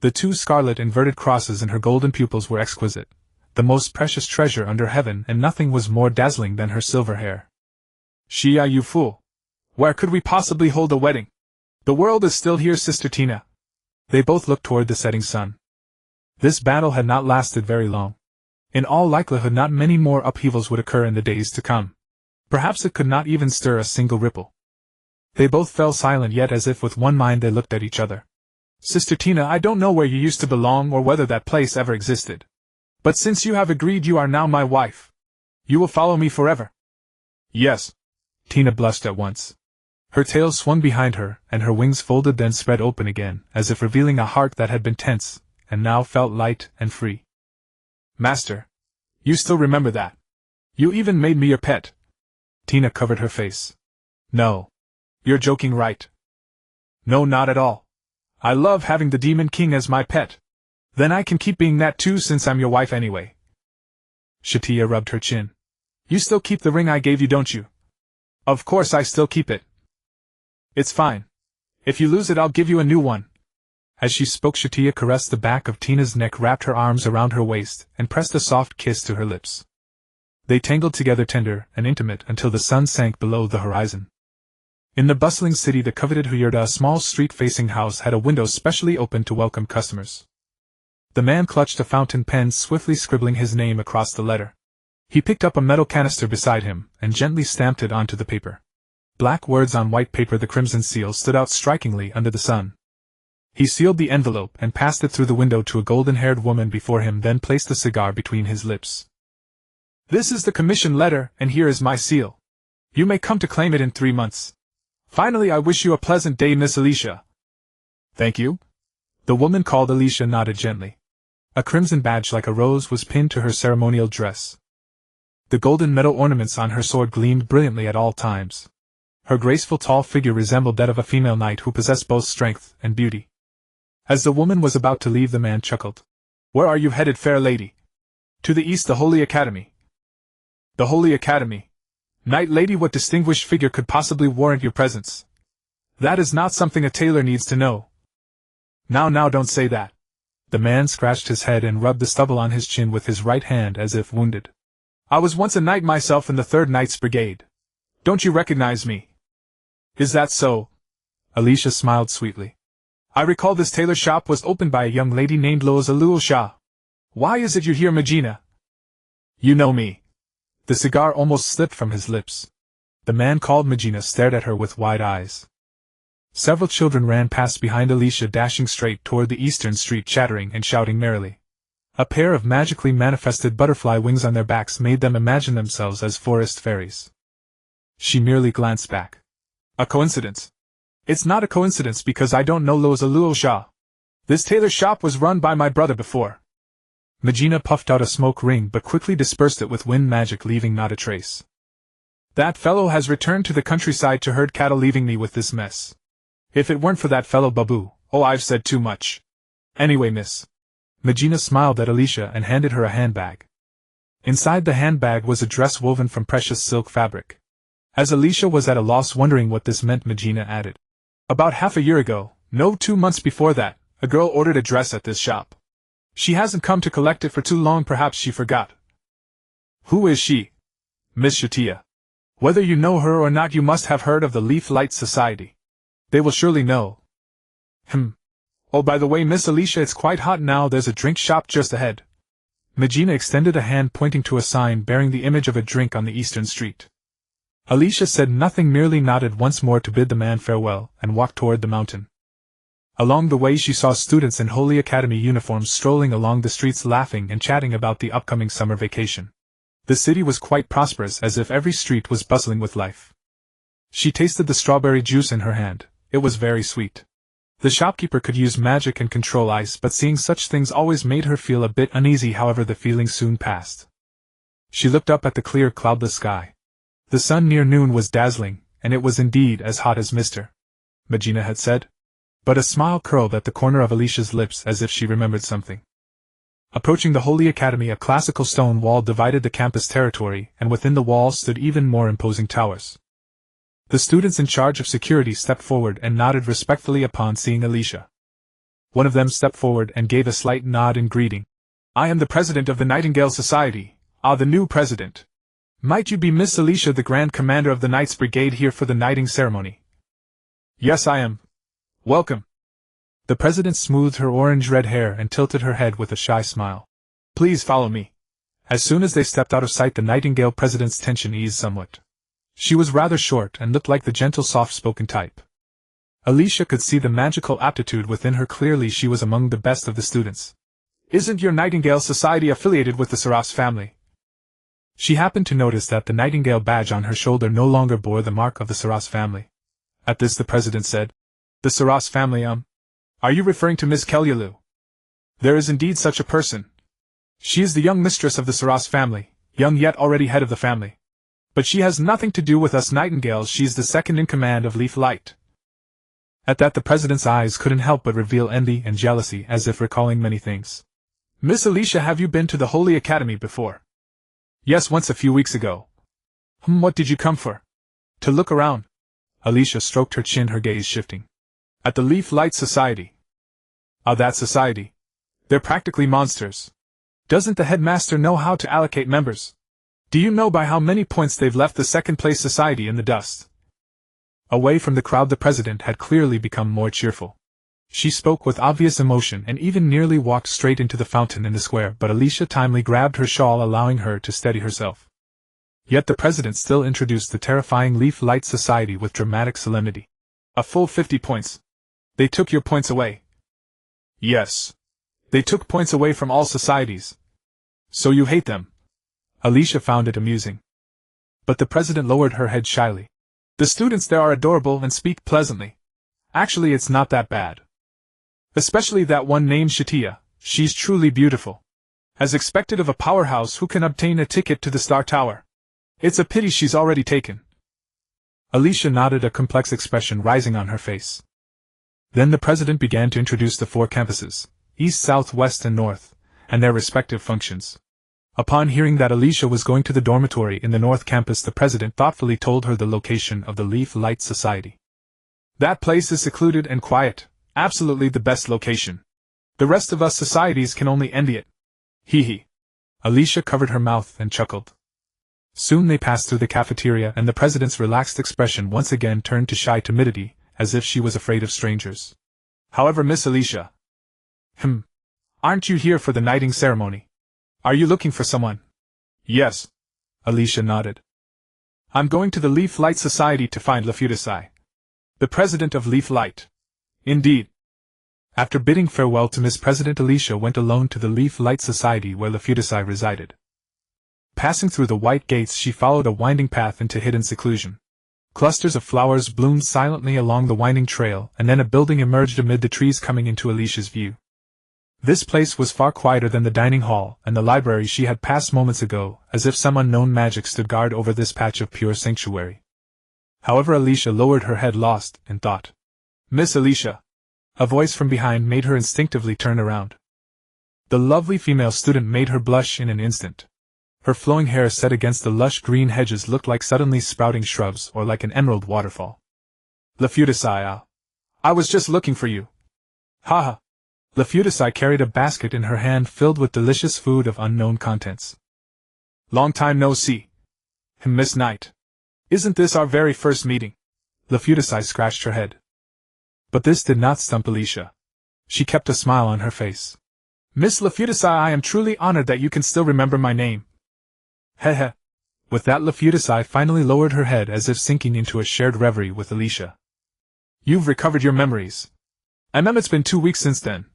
The two scarlet inverted crosses in her golden pupils were exquisite, the most precious treasure under heaven, and nothing was more dazzling than her silver hair. Xia, you fool! Where could we possibly hold a wedding? The world is still here, Sister Tina. They both looked toward the setting sun. This battle had not lasted very long. In all likelihood not many more upheavals would occur in the days to come. Perhaps it could not even stir a single ripple. They both fell silent, yet as if with one mind they looked at each other. Sister Tina, I don't know where you used to belong or whether that place ever existed. But since you have agreed, you are now my wife. You will follow me forever. Yes. Tina blushed at once. Her tail swung behind her, and her wings folded, then spread open again, as if revealing a heart that had been tense, and now felt light and free. Master, you still remember that? You even made me your pet. Tina covered her face. No. You're joking, right? No, not at all. I love having the Demon King as my pet. Then I can keep being that too, since I'm your wife anyway. Satya rubbed her chin. You still keep the ring I gave you, don't you? Of course I still keep it. It's fine. If you lose it, I'll give you a new one. As she spoke, Satya caressed the back of Tina's neck, wrapped her arms around her waist, and pressed a soft kiss to her lips. They tangled together, tender and intimate, until the sun sank below the horizon. In the bustling city, the coveted Huyerda, a small street-facing house, had a window specially opened to welcome customers. The man clutched a fountain pen, swiftly scribbling his name across the letter. He picked up a metal canister beside him, and gently stamped it onto the paper. Black words on white paper, the crimson seal stood out strikingly under the sun. He sealed the envelope and passed it through the window to a golden-haired woman before him, then placed the cigar between his lips. This is the commission letter, and here is my seal. You may come to claim it in 3 months. Finally, I wish you a pleasant day, Miss Alicia. Thank you. The woman called Alicia nodded gently. A crimson badge like a rose was pinned to her ceremonial dress. The golden metal ornaments on her sword gleamed brilliantly at all times. Her graceful tall figure resembled that of a female knight who possessed both strength and beauty. As the woman was about to leave, the man chuckled. Where are you headed, fair lady? To the east, the Holy Academy. The Holy Academy? Knight lady, what distinguished figure could possibly warrant your presence? That is not something a tailor needs to know. Now don't say that. The man scratched his head and rubbed the stubble on his chin with his right hand as if wounded. I was once a knight myself in the 3rd Knights Brigade. Don't you recognize me? Is that so? Alicia smiled sweetly. I recall this tailor shop was opened by a young lady named Loazalul Shah. Why is it you're here, Magina? You know me. The cigar almost slipped from his lips. The man called Magina stared at her with wide eyes. Several children ran past behind Alicia, dashing straight toward the eastern street, chattering and shouting merrily. A pair of magically manifested butterfly wings on their backs made them imagine themselves as forest fairies. She merely glanced back. A coincidence? It's not a coincidence, because I don't know Loazalul Shah. This tailor shop was run by my brother before. Magina puffed out a smoke ring but quickly dispersed it with wind magic, leaving not a trace. That fellow has returned to the countryside to herd cattle, leaving me with this mess. If it weren't for that fellow Babu, oh, I've said too much. Anyway, miss. Magina smiled at Alicia and handed her a handbag. Inside the handbag was a dress woven from precious silk fabric. As Alicia was at a loss wondering what this meant, Magina added. About half a year ago, no, 2 months before that, A girl ordered a dress at this shop. She hasn't come to collect it for too long, perhaps she forgot. Who is she? Miss Satya. Whether you know her or not, you must have heard of the Leaf Light Society. They will surely know. Oh, by the way, Miss Alicia, it's quite hot now, there's a drink shop just ahead. Magina extended a hand pointing to a sign bearing the image of a drink on the eastern street. Alicia said nothing, merely nodded once more to bid the man farewell, and walked toward the mountain. Along the way she saw students in Holy Academy uniforms strolling along the streets, laughing and chatting about the upcoming summer vacation. The city was quite prosperous, as if every street was bustling with life. She tasted the strawberry juice in her hand. It was very sweet. The shopkeeper could use magic and control ice, but seeing such things always made her feel a bit uneasy. However, the feeling soon passed. She looked up at the clear, cloudless sky. The sun near noon was dazzling, and it was indeed as hot as Mr. Magina had said. But a smile curled at the corner of Alicia's lips, as if she remembered something. Approaching the Holy Academy, a classical stone wall divided the campus territory, and within the wall stood even more imposing towers. The students in charge of security stepped forward and nodded respectfully upon seeing Alicia. One of them stepped forward and gave a slight nod in greeting. I am the president of the Nightingale Society. Ah, the new president. Might you be Miss Alicia, the Grand Commander of the Knights Brigade, here for the knighting ceremony? Yes, I am. Welcome. The president smoothed her orange-red hair and tilted her head with a shy smile. Please follow me. As soon as they stepped out of sight, the Nightingale president's tension eased somewhat. She was rather short and looked like the gentle, soft-spoken type. Alicia could see the magical aptitude within her clearly. She was among the best of the students. Isn't your Nightingale Society affiliated with the Saras family? She happened to notice that the Nightingale badge on her shoulder no longer bore the mark of the Saras family. At this the president said, The Saras family, Are you referring to Miss Kelyalu? There is indeed such a person. She is the young mistress of the Saras family, young yet already head of the family. But she has nothing to do with us Nightingales. She's the second in command of Leaf Light. At that the president's eyes couldn't help but reveal envy and jealousy, as if recalling many things. Miss Alicia, have you been to the Holy Academy before? Yes, once a few weeks ago. What did you come for? To look around. Alicia stroked her chin, her gaze shifting. At the Leaf Light Society. Ah, that society. They're practically monsters. Doesn't the headmaster know how to allocate members? Do you know by how many points they've left the second-place society in the dust? Away from the crowd, the president had clearly become more cheerful. She spoke with obvious emotion and even nearly walked straight into the fountain in the square, but Alicia timely grabbed her shawl, allowing her to steady herself. Yet the president still introduced the terrifying Leaf Light Society with dramatic solemnity. A full 50 points. They took your points away. Yes. They took points away from all societies. So you hate them. Alicia found it amusing. But the president lowered her head shyly. The students there are adorable and speak pleasantly. Actually, it's not that bad. Especially that one named Satya. She's truly beautiful. As expected of a powerhouse who can obtain a ticket to the Star Tower. It's a pity she's already taken. Alicia nodded, a complex expression rising on her face. Then the president began to introduce the 4 campuses, east, south, west, and north, and their respective functions. Upon hearing that Alicia was going to the dormitory in the North Campus, the president thoughtfully told her the location of the Leaf Light Society. That place is secluded and quiet, absolutely the best location. The rest of us societies can only envy it. Hee hee. Alicia covered her mouth and chuckled. Soon they passed through the cafeteria, and the president's relaxed expression once again turned to shy timidity, as if she was afraid of strangers. However, Miss Alicia. Aren't you here for the knighting ceremony? Are you looking for someone? Yes. Alicia nodded. I'm going to the Leaf Light Society to find Lafutasai, the president of Leaf Light. Indeed. After bidding farewell to Miss President, Alicia went alone to the Leaf Light Society where Lafutasai resided. Passing through the white gates, she followed a winding path into hidden seclusion. Clusters of flowers bloomed silently along the winding trail, and then a building emerged amid the trees, coming into Alicia's view. This place was far quieter than the dining hall and the library she had passed moments ago, as if some unknown magic stood guard over this patch of pure sanctuary. However, Alicia lowered her head, lost in thought. Miss Alicia! A voice from behind made her instinctively turn around. The lovely female student made her blush in an instant. Her flowing hair set against the lush green hedges looked like suddenly sprouting shrubs or like an emerald waterfall. Lafutasai, I was just looking for you. Ha ha! Lafutasai carried a basket in her hand filled with delicious food of unknown contents. Long time no see. Miss Knight. Isn't this our very first meeting? Lafutasai scratched her head. But this did not stump Alicia. She kept a smile on her face. Miss Lafutasai, I am truly honored that you can still remember my name. Heh. With that, Lafutasai finally lowered her head as if sinking into a shared reverie with Alicia. You've recovered your memories. It's been 2 weeks since then.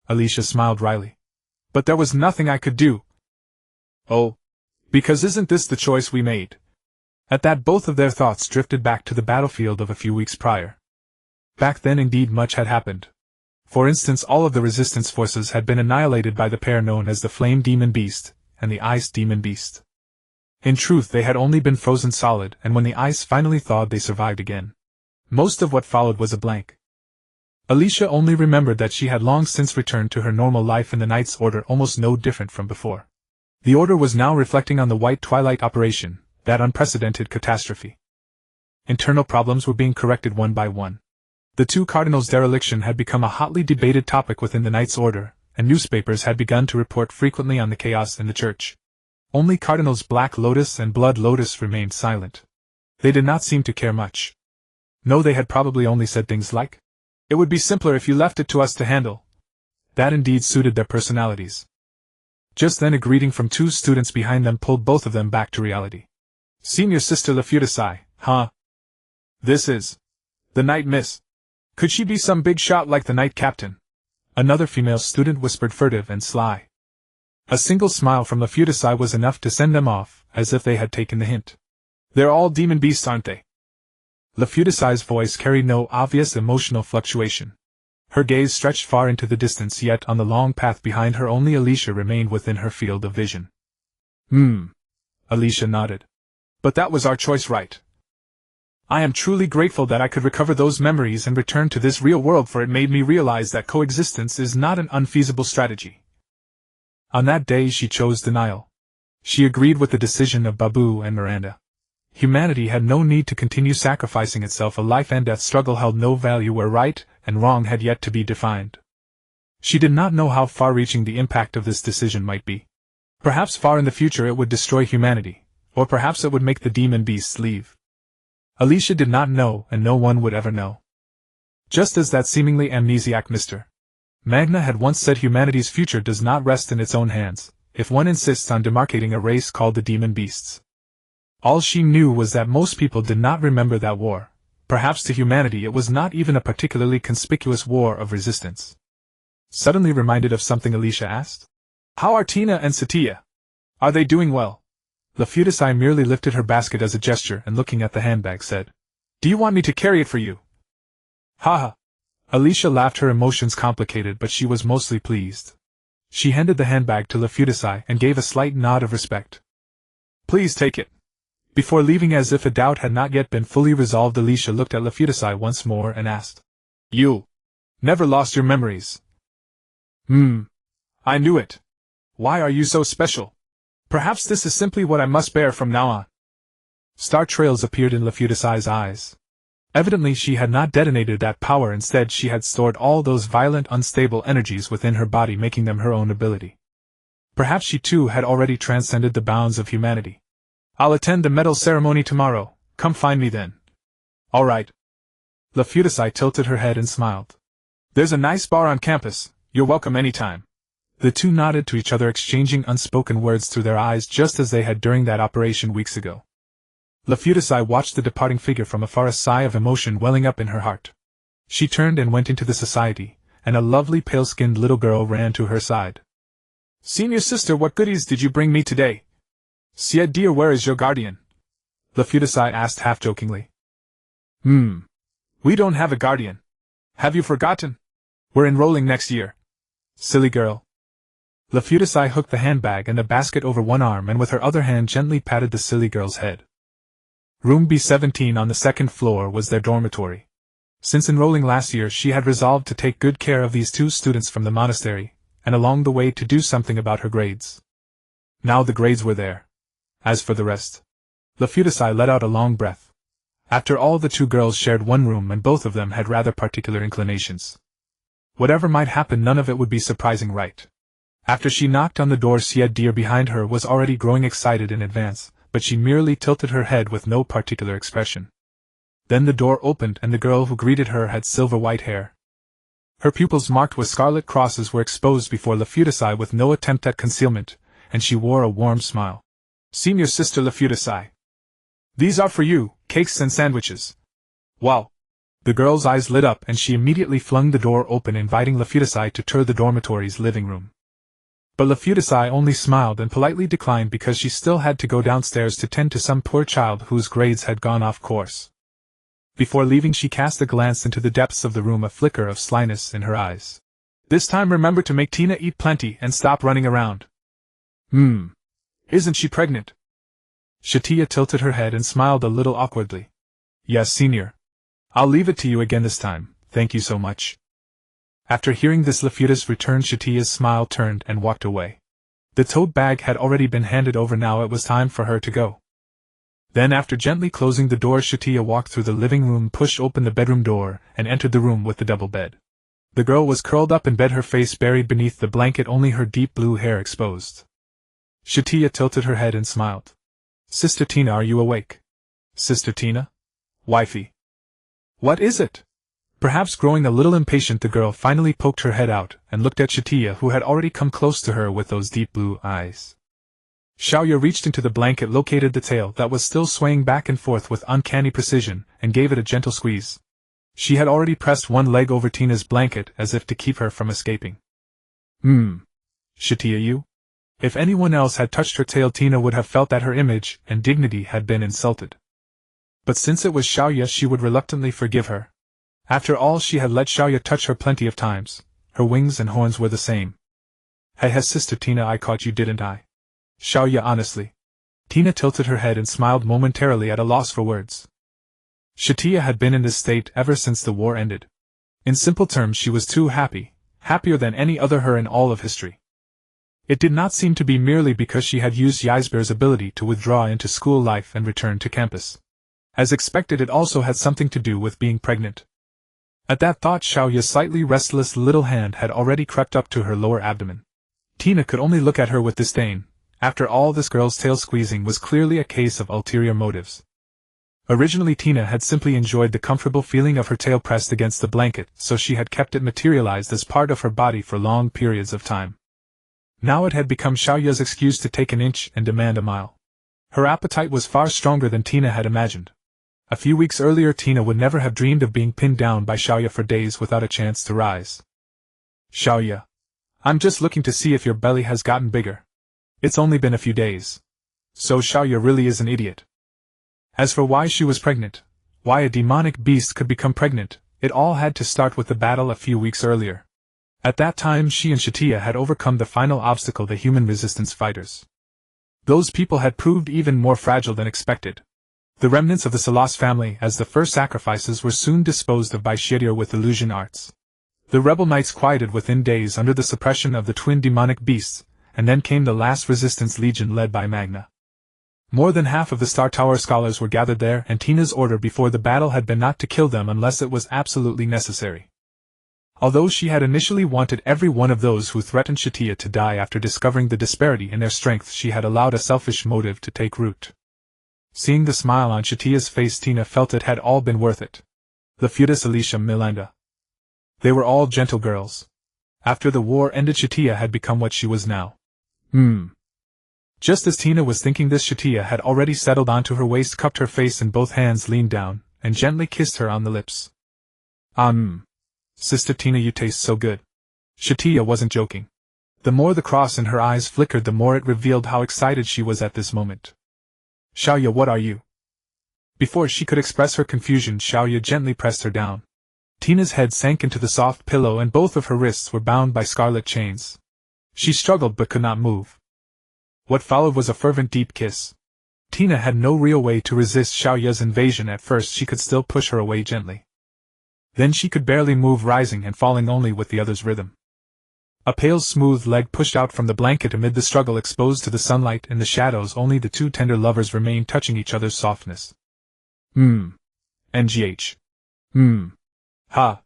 Alicia smiled wryly. But there was nothing I could do. Oh. Because isn't this the choice we made? At that, both of their thoughts drifted back to the battlefield of a few weeks prior. Back then indeed much had happened. For instance, all of the resistance forces had been annihilated by the pair known as the Flame Demon Beast and the Ice Demon Beast. In truth, they had only been frozen solid, and when the ice finally thawed they survived again. Most of what followed was a blank. Alicia only remembered that she had long since returned to her normal life in the Knight's Order, almost no different from before. The Order was now reflecting on the White Twilight operation, that unprecedented catastrophe. Internal problems were being corrected one by one. The two cardinals' dereliction had become a hotly debated topic within the Knight's Order, and newspapers had begun to report frequently on the chaos in the church. Only Cardinals Black Lotus and Blood Lotus remained silent. They did not seem to care much. No, they had probably only said things like, "It would be simpler if you left it to us to handle." That indeed suited their personalities. Just then a greeting from two students behind them pulled both of them back to reality. "Senior Sister Lafutasai, huh? This is the Knight Miss. Could she be some big shot like the Knight Captain?" Another female student whispered, furtive and sly. A single smile from Lafutasai was enough to send them off, as if they had taken the hint. "They're all demon beasts, aren't they?" Lafutasai's voice carried no obvious emotional fluctuation. Her gaze stretched far into the distance, yet on the long path behind her only Alicia remained within her field of vision. Alicia nodded. "But that was our choice, right? I am truly grateful that I could recover those memories and return to this real world, for it made me realize that coexistence is not an unfeasible strategy." On that day she chose denial. She agreed with the decision of Babu and Miranda. Humanity had no need to continue sacrificing itself. A life-and-death struggle held no value where right and wrong had yet to be defined. She did not know how far-reaching the impact of this decision might be. Perhaps far in the future it would destroy humanity, or perhaps it would make the demon beasts leave. Alicia did not know, and no one would ever know. Just as that seemingly amnesiac Mr. Magna had once said, humanity's future does not rest in its own hands, if one insists on demarcating a race called the demon beasts. All she knew was that most people did not remember that war. Perhaps to humanity it was not even a particularly conspicuous war of resistance. Suddenly reminded of something, Alicia asked, "How are Tina and Satya? Are they doing well?" Lafutasai merely lifted her basket as a gesture and, looking at the handbag, said, "Do you want me to carry it for you?" "Ha." Alicia laughed, her emotions complicated, but she was mostly pleased. She handed the handbag to Lafutasai and gave a slight nod of respect. "Please take it." Before leaving, as if a doubt had not yet been fully resolved, Alicia looked at Lafutasai once more and asked, "You never lost your memories?" I knew it. Why are you so special? Perhaps this is simply what I must bear from now on." Star trails appeared in Lafutasai's eyes. Evidently she had not detonated that power, instead she had stored all those violent, unstable energies within her body, making them her own ability. Perhaps she too had already transcended the bounds of humanity. "I'll attend the medal ceremony tomorrow, come find me then." "All right." Lafutasai tilted her head and smiled. "There's a nice bar on campus, you're welcome anytime." The two nodded to each other, exchanging unspoken words through their eyes, just as they had during that operation weeks ago. Lafutasai watched the departing figure from afar, a sigh of emotion welling up in her heart. She turned and went into the society, and a lovely pale-skinned little girl ran to her side. "Senior sister, what goodies did you bring me today?" "Sia dear, where is your guardian?" Lafutasai asked half-jokingly. We don't have a guardian. Have you forgotten? We're enrolling next year." "Silly girl." Lafutasai hooked the handbag and the basket over one arm and with her other hand gently patted the silly girl's head. Room B17 on the second floor was their dormitory. Since enrolling last year, she had resolved to take good care of these two students from the monastery, and along the way to do something about her grades. Now the grades were there. As for the rest, Lafutasai let out a long breath. After all, the two girls shared one room and both of them had rather particular inclinations. Whatever might happen, none of it would be surprising, right? After she knocked on the door, Syed Deer behind her was already growing excited in advance, but she merely tilted her head with no particular expression. Then the door opened and the girl who greeted her had silver-white hair. Her pupils marked with scarlet crosses were exposed before Lafutasai with no attempt at concealment, and she wore a warm smile. "Senior Sister Lafutasai. These are for you, cakes and sandwiches." "Wow." The girl's eyes lit up and she immediately flung the door open, inviting Lafutasai to tour the dormitory's living room. But Lafutasai only smiled and politely declined because she still had to go downstairs to tend to some poor child whose grades had gone off course. Before leaving, she cast a glance into the depths of the room, a flicker of slyness in her eyes. "This time remember to make Tina eat plenty and stop running around." Isn't she pregnant?" Satya tilted her head and smiled a little awkwardly. "Yes, senior. I'll leave it to you again this time, thank you so much." After hearing this, Lafutas returned Satya's smile, turned and walked away. The tote bag had already been handed over, now it was time for her to go. Then, after gently closing the door, Satya walked through the living room, pushed open the bedroom door, and entered the room with the double bed. The girl was curled up in bed, her face buried beneath the blanket, only her deep blue hair exposed. Satya tilted her head and smiled. "Sister Tina, are you awake?" "Sister Tina? Wifey. What is it?" Perhaps growing a little impatient, the girl finally poked her head out and looked at Satya, who had already come close to her with those deep blue eyes. Xiaoya reached into the blanket, located the tail that was still swaying back and forth with uncanny precision, and gave it a gentle squeeze. She had already pressed one leg over Tina's blanket as if to keep her from escaping. Satya, you? If anyone else had touched her tail, Tina would have felt that her image and dignity had been insulted. But since it was Xiaoya, she would reluctantly forgive her. After all, she had let Xiaoya touch her plenty of times. Her wings and horns were the same. Hey, Sister Tina, I caught you, didn't I? Xiaoya, honestly. Tina tilted her head and smiled, momentarily at a loss for words. Satya had been in this state ever since the war ended. In simple terms, she was too happy, happier than any other her in all of history. It did not seem to be merely because she had used Ysber's ability to withdraw into school life and return to campus. As expected, it also had something to do with being pregnant. At that thought, Xiaoya's slightly restless little hand had already crept up to her lower abdomen. Tina could only look at her with disdain. After all, this girl's tail squeezing was clearly a case of ulterior motives. Originally, Tina had simply enjoyed the comfortable feeling of her tail pressed against the blanket, so she had kept it materialized as part of her body for long periods of time. Now it had become Xiaoya's excuse to take an inch and demand a mile. Her appetite was far stronger than Tina had imagined. A few weeks earlier, Tina would never have dreamed of being pinned down by Xiaoya for days without a chance to rise. "Xiaoya, I'm just looking to see if your belly has gotten bigger. It's only been a few days." So Xiaoya really is an idiot. As for why she was pregnant, why a demonic beast could become pregnant, it all had to start with the battle a few weeks earlier. At that time, she and Satya had overcome the final obstacle, the human resistance fighters. Those people had proved even more fragile than expected. The remnants of the Salas family, as the first sacrifices, were soon disposed of by Shiedir with illusion arts. The rebel knights quieted within days under the suppression of the twin demonic beasts, and then came the last resistance legion led by Magna. More than half of the Star Tower scholars were gathered there, and Tina's order before the battle had been not to kill them unless it was absolutely necessary. Although she had initially wanted every one of those who threatened Satya to die, after discovering the disparity in their strength, she had allowed a selfish motive to take root. Seeing the smile on Satya's face, Tina felt it had all been worth it. Lafutas, Alicia, Milanda. They were all gentle girls. After the war ended, Satya had become what she was now. Just as Tina was thinking this, Satya had already settled onto her waist, cupped her face in both hands, leaned down, and gently kissed her on the lips. Sister Tina, you taste so good. Satya wasn't joking. The more the cross in her eyes flickered, the more it revealed how excited she was at this moment. Xiaoya, what are you? Before she could express her confusion, Xiaoya gently pressed her down. Tina's head sank into the soft pillow and both of her wrists were bound by scarlet chains. She struggled but could not move. What followed was a fervent, deep kiss. Tina had no real way to resist Xiaoya's invasion. At first she could still push her away gently. Then she could barely move, rising and falling only with the other's rhythm. A pale, smooth leg pushed out from the blanket amid the struggle, exposed to the sunlight and the shadows. Only the two tender lovers remained, touching each other's softness. NGH. Ha.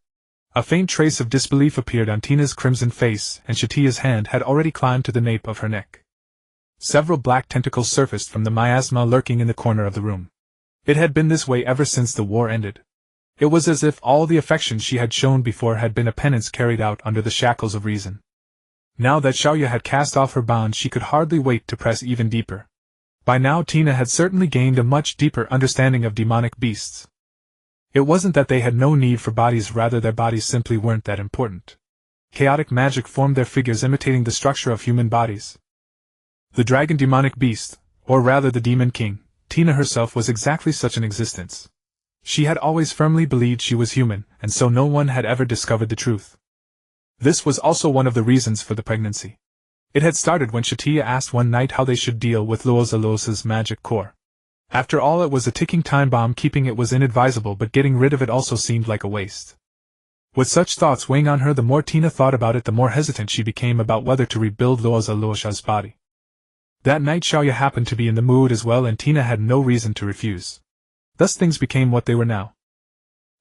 A faint trace of disbelief appeared on Tina's crimson face, and Satya's hand had already climbed to the nape of her neck. Several black tentacles surfaced from the miasma lurking in the corner of the room. It had been this way ever since the war ended. It was as if all the affection she had shown before had been a penance carried out under the shackles of reason. Now that Xiaoya had cast off her bonds, she could hardly wait to press even deeper. By now Tina had certainly gained a much deeper understanding of demonic beasts. It wasn't that they had no need for bodies, rather their bodies simply weren't that important. Chaotic magic formed their figures imitating the structure of human bodies. The dragon demonic beast, or rather the demon king, Tina herself was exactly such an existence. She had always firmly believed she was human, and so no one had ever discovered the truth. This was also one of the reasons for the pregnancy. It had started when Satya asked one night how they should deal with Luozalos' magic core. After all, it was a ticking time bomb. Keeping it was inadvisable, but getting rid of it also seemed like a waste. With such thoughts weighing on her, the more Tina thought about it, the more hesitant she became about whether to rebuild Luozalos' body. That night Xiaoya happened to be in the mood as well, and Tina had no reason to refuse. Thus things became what they were now.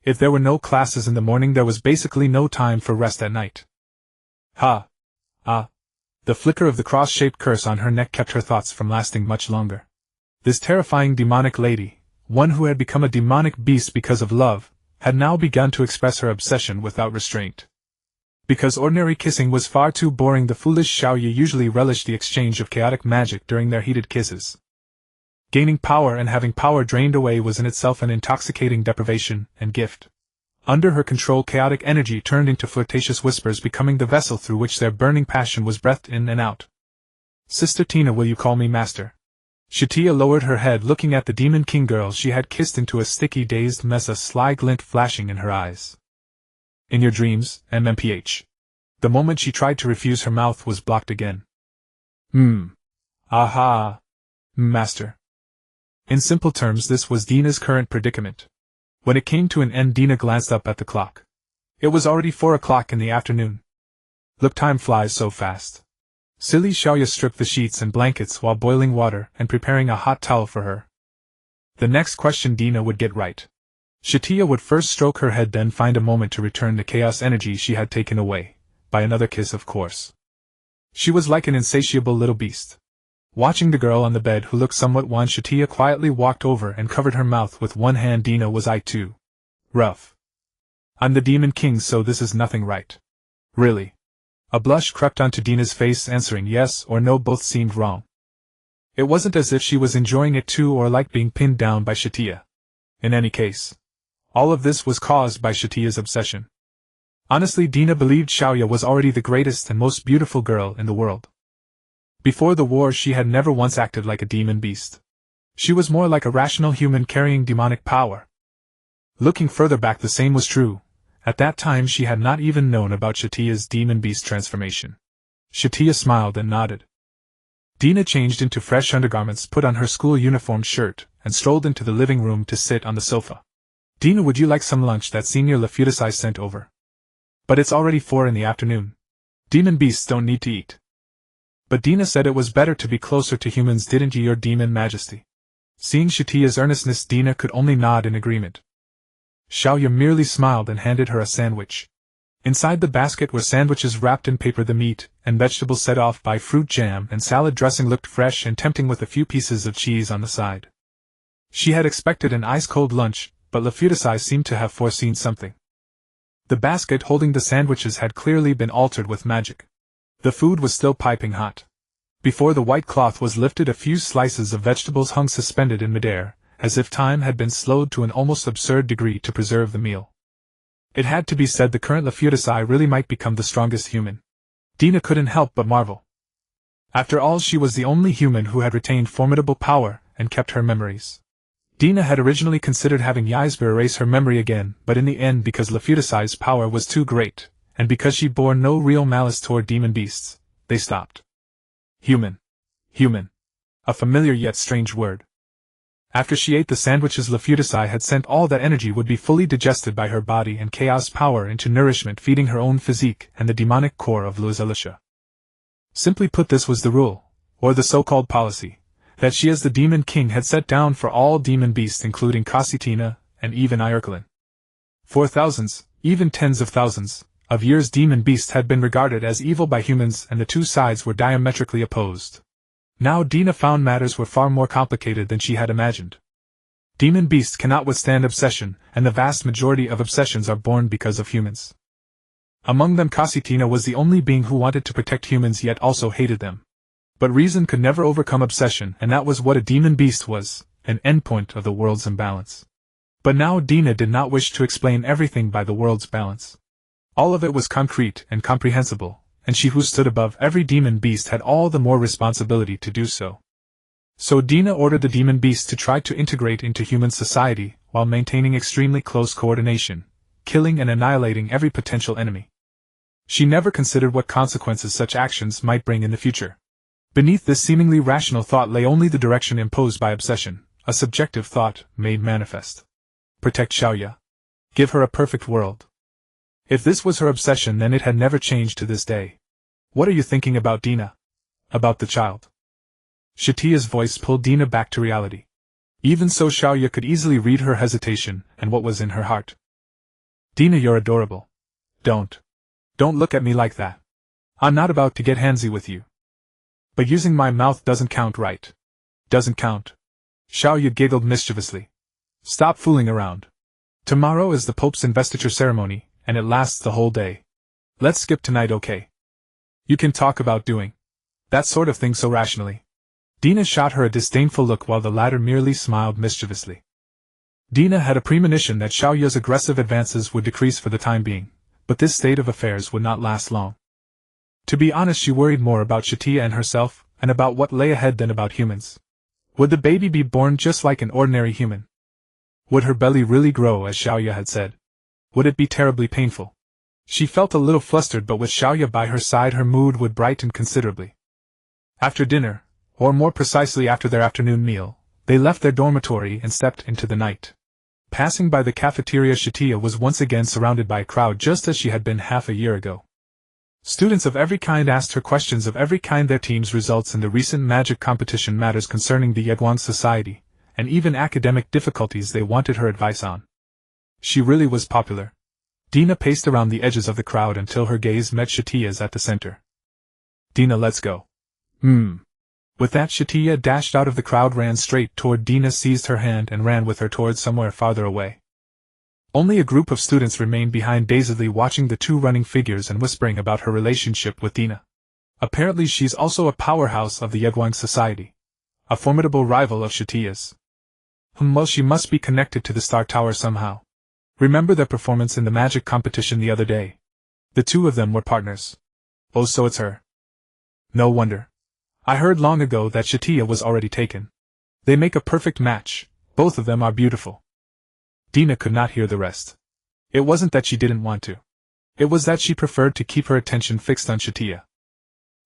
If there were no classes in the morning, there was basically no time for rest at night. The flicker of the cross-shaped curse on her neck kept her thoughts from lasting much longer. This terrifying demonic lady, one who had become a demonic beast because of love, had now begun to express her obsession without restraint. Because ordinary kissing was far too boring, the foolish Xiaoya usually relished the exchange of chaotic magic during their heated kisses. Gaining power and having power drained away was in itself an intoxicating deprivation and gift. Under her control, chaotic energy turned into flirtatious whispers, becoming the vessel through which their burning passion was breathed in and out. "Sister Tina, will you call me master?" Satya lowered her head, looking at the demon king girl she had kissed into a sticky, dazed mess, a sly glint flashing in her eyes. "In your dreams, MMPH. The moment she tried to refuse, her mouth was blocked again. Aha. Master." In simple terms, this was Dina's current predicament. When it came to an end, Dina glanced up at the clock. It was already 4 o'clock in the afternoon. Look, time flies so fast. Silly Xiaoya stripped the sheets and blankets while boiling water and preparing a hot towel for her. The next question Dina would get right. Satya would first stroke her head, then find a moment to return the chaos energy she had taken away, by another kiss, of course. She was like an insatiable little beast. Watching the girl on the bed, who looked somewhat wan, Satya quietly walked over and covered her mouth with one hand. "Dina, was I too rough? I'm the Demon King, so this is nothing, right? Really?" A blush crept onto Dina's face, answering yes or no both seemed wrong. It wasn't as if she was enjoying it too, or like being pinned down by Satya. In any case, all of this was caused by Satya's obsession. Honestly, Dina believed Xiaoya was already the greatest and most beautiful girl in the world. Before the war, she had never once acted like a demon beast. She was more like a rational human carrying demonic power. Looking further back, the same was true. At that time, she had not even known about Satya's demon beast transformation. Satya smiled and nodded. Dina changed into fresh undergarments, put on her school uniform shirt, and strolled into the living room to sit on the sofa. "Dina, would you like some lunch that Senior Lafutasai sent over? But it's already 4 in the afternoon. Demon beasts don't need to eat." "But Dina said it was better to be closer to humans, didn't you, Your Demon Majesty?" Seeing Satya's earnestness, Dina could only nod in agreement. Xiaoya merely smiled and handed her a sandwich. Inside the basket were sandwiches wrapped in paper. The meat and vegetables set off by fruit jam and salad dressing looked fresh and tempting, with a few pieces of cheese on the side. She had expected an ice-cold lunch, but Lafutasai seemed to have foreseen something. The basket holding the sandwiches had clearly been altered with magic. The food was still piping hot. Before the white cloth was lifted, a few slices of vegetables hung suspended in midair, as if time had been slowed to an almost absurd degree to preserve the meal. It had to be said, the current Lafutasai really might become the strongest human. Dina couldn't help but marvel. After all, she was the only human who had retained formidable power and kept her memories. Dina had originally considered having Ysber erase her memory again, but in the end, because Lafutasai's power was too great, and because she bore no real malice toward demon beasts, they stopped. Human. A familiar yet strange word. After she ate the sandwiches, Lafutasai had sent all that energy would be fully digested by her body and chaos power into nourishment, feeding her own physique and the demonic core of Luozalusha. Simply put, this was the rule, or the so-called policy, that she as the Demon King had set down for all demon beasts, including Kasitina and even Iarkalin. For thousands, Even tens of thousands of years demon beasts had been regarded as evil by humans, and the two sides were diametrically opposed. Now Dina found matters were far more complicated than she had imagined. Demon beasts cannot withstand obsession, and the vast majority of obsessions are born because of humans. Among them Kasitina was the only being who wanted to protect humans yet also hated them. But reason could never overcome obsession, and that was what a demon beast was, an endpoint of the world's imbalance. But now Dina did not wish to explain everything by the world's balance. All of it was concrete and comprehensible, and she who stood above every demon beast had all the more responsibility to do so. So Dina ordered the demon beasts to try to integrate into human society while maintaining extremely close coordination, killing and annihilating every potential enemy. She never considered what consequences such actions might bring in the future. Beneath this seemingly rational thought lay only the direction imposed by obsession, a subjective thought made manifest. Protect Xiaoya. Give her a perfect world. If this was her obsession, then it had never changed to this day. What are you thinking about, Dina? About the child? Satya's voice pulled Dina back to reality. Even so, Xiaoya could easily read her hesitation and what was in her heart. Dina, you're adorable. Don't look at me like that. I'm not about to get handsy with you. But using my mouth doesn't count, right? Doesn't count. Xiaoya giggled mischievously. Stop fooling around. Tomorrow is the Pope's investiture ceremony, and it lasts the whole day. Let's skip tonight, okay? You can talk about doing that sort of thing so rationally. Dina shot her a disdainful look while the latter merely smiled mischievously. Dina had a premonition that Xiaoya's aggressive advances would decrease for the time being, but this state of affairs would not last long. To be honest, she worried more about Satya and herself, and about what lay ahead than about humans. Would the baby be born just like an ordinary human? Would her belly really grow as Xiaoya had said? Would it be terribly painful? She felt a little flustered, but with Xiaoya by her side her mood would brighten considerably. After dinner, or more precisely after their afternoon meal, they left their dormitory and stepped into the night. Passing by the cafeteria, Satya was once again surrounded by a crowd just as she had been half a year ago. Students of every kind asked her questions of every kind, their team's results in the recent magic competition, matters concerning the Yegwang society, and even academic difficulties they wanted her advice on. She really was popular. Dina paced around the edges of the crowd until her gaze met Satya's at the center. Dina, let's go. With that, Satya dashed out of the crowd, ran straight toward Dina, seized her hand and ran with her towards somewhere farther away. Only a group of students remained behind, dazedly watching the two running figures and whispering about her relationship with Dina. Apparently she's also a powerhouse of the Yegwang society. A formidable rival of Satya's. Well, she must be connected to the Star Tower somehow. Remember their performance in the magic competition the other day? The two of them were partners. Oh, so it's her. No wonder. I heard long ago that Satya was already taken. They make a perfect match, both of them are beautiful. Dina could not hear the rest. It wasn't that she didn't want to. It was that she preferred to keep her attention fixed on Satya.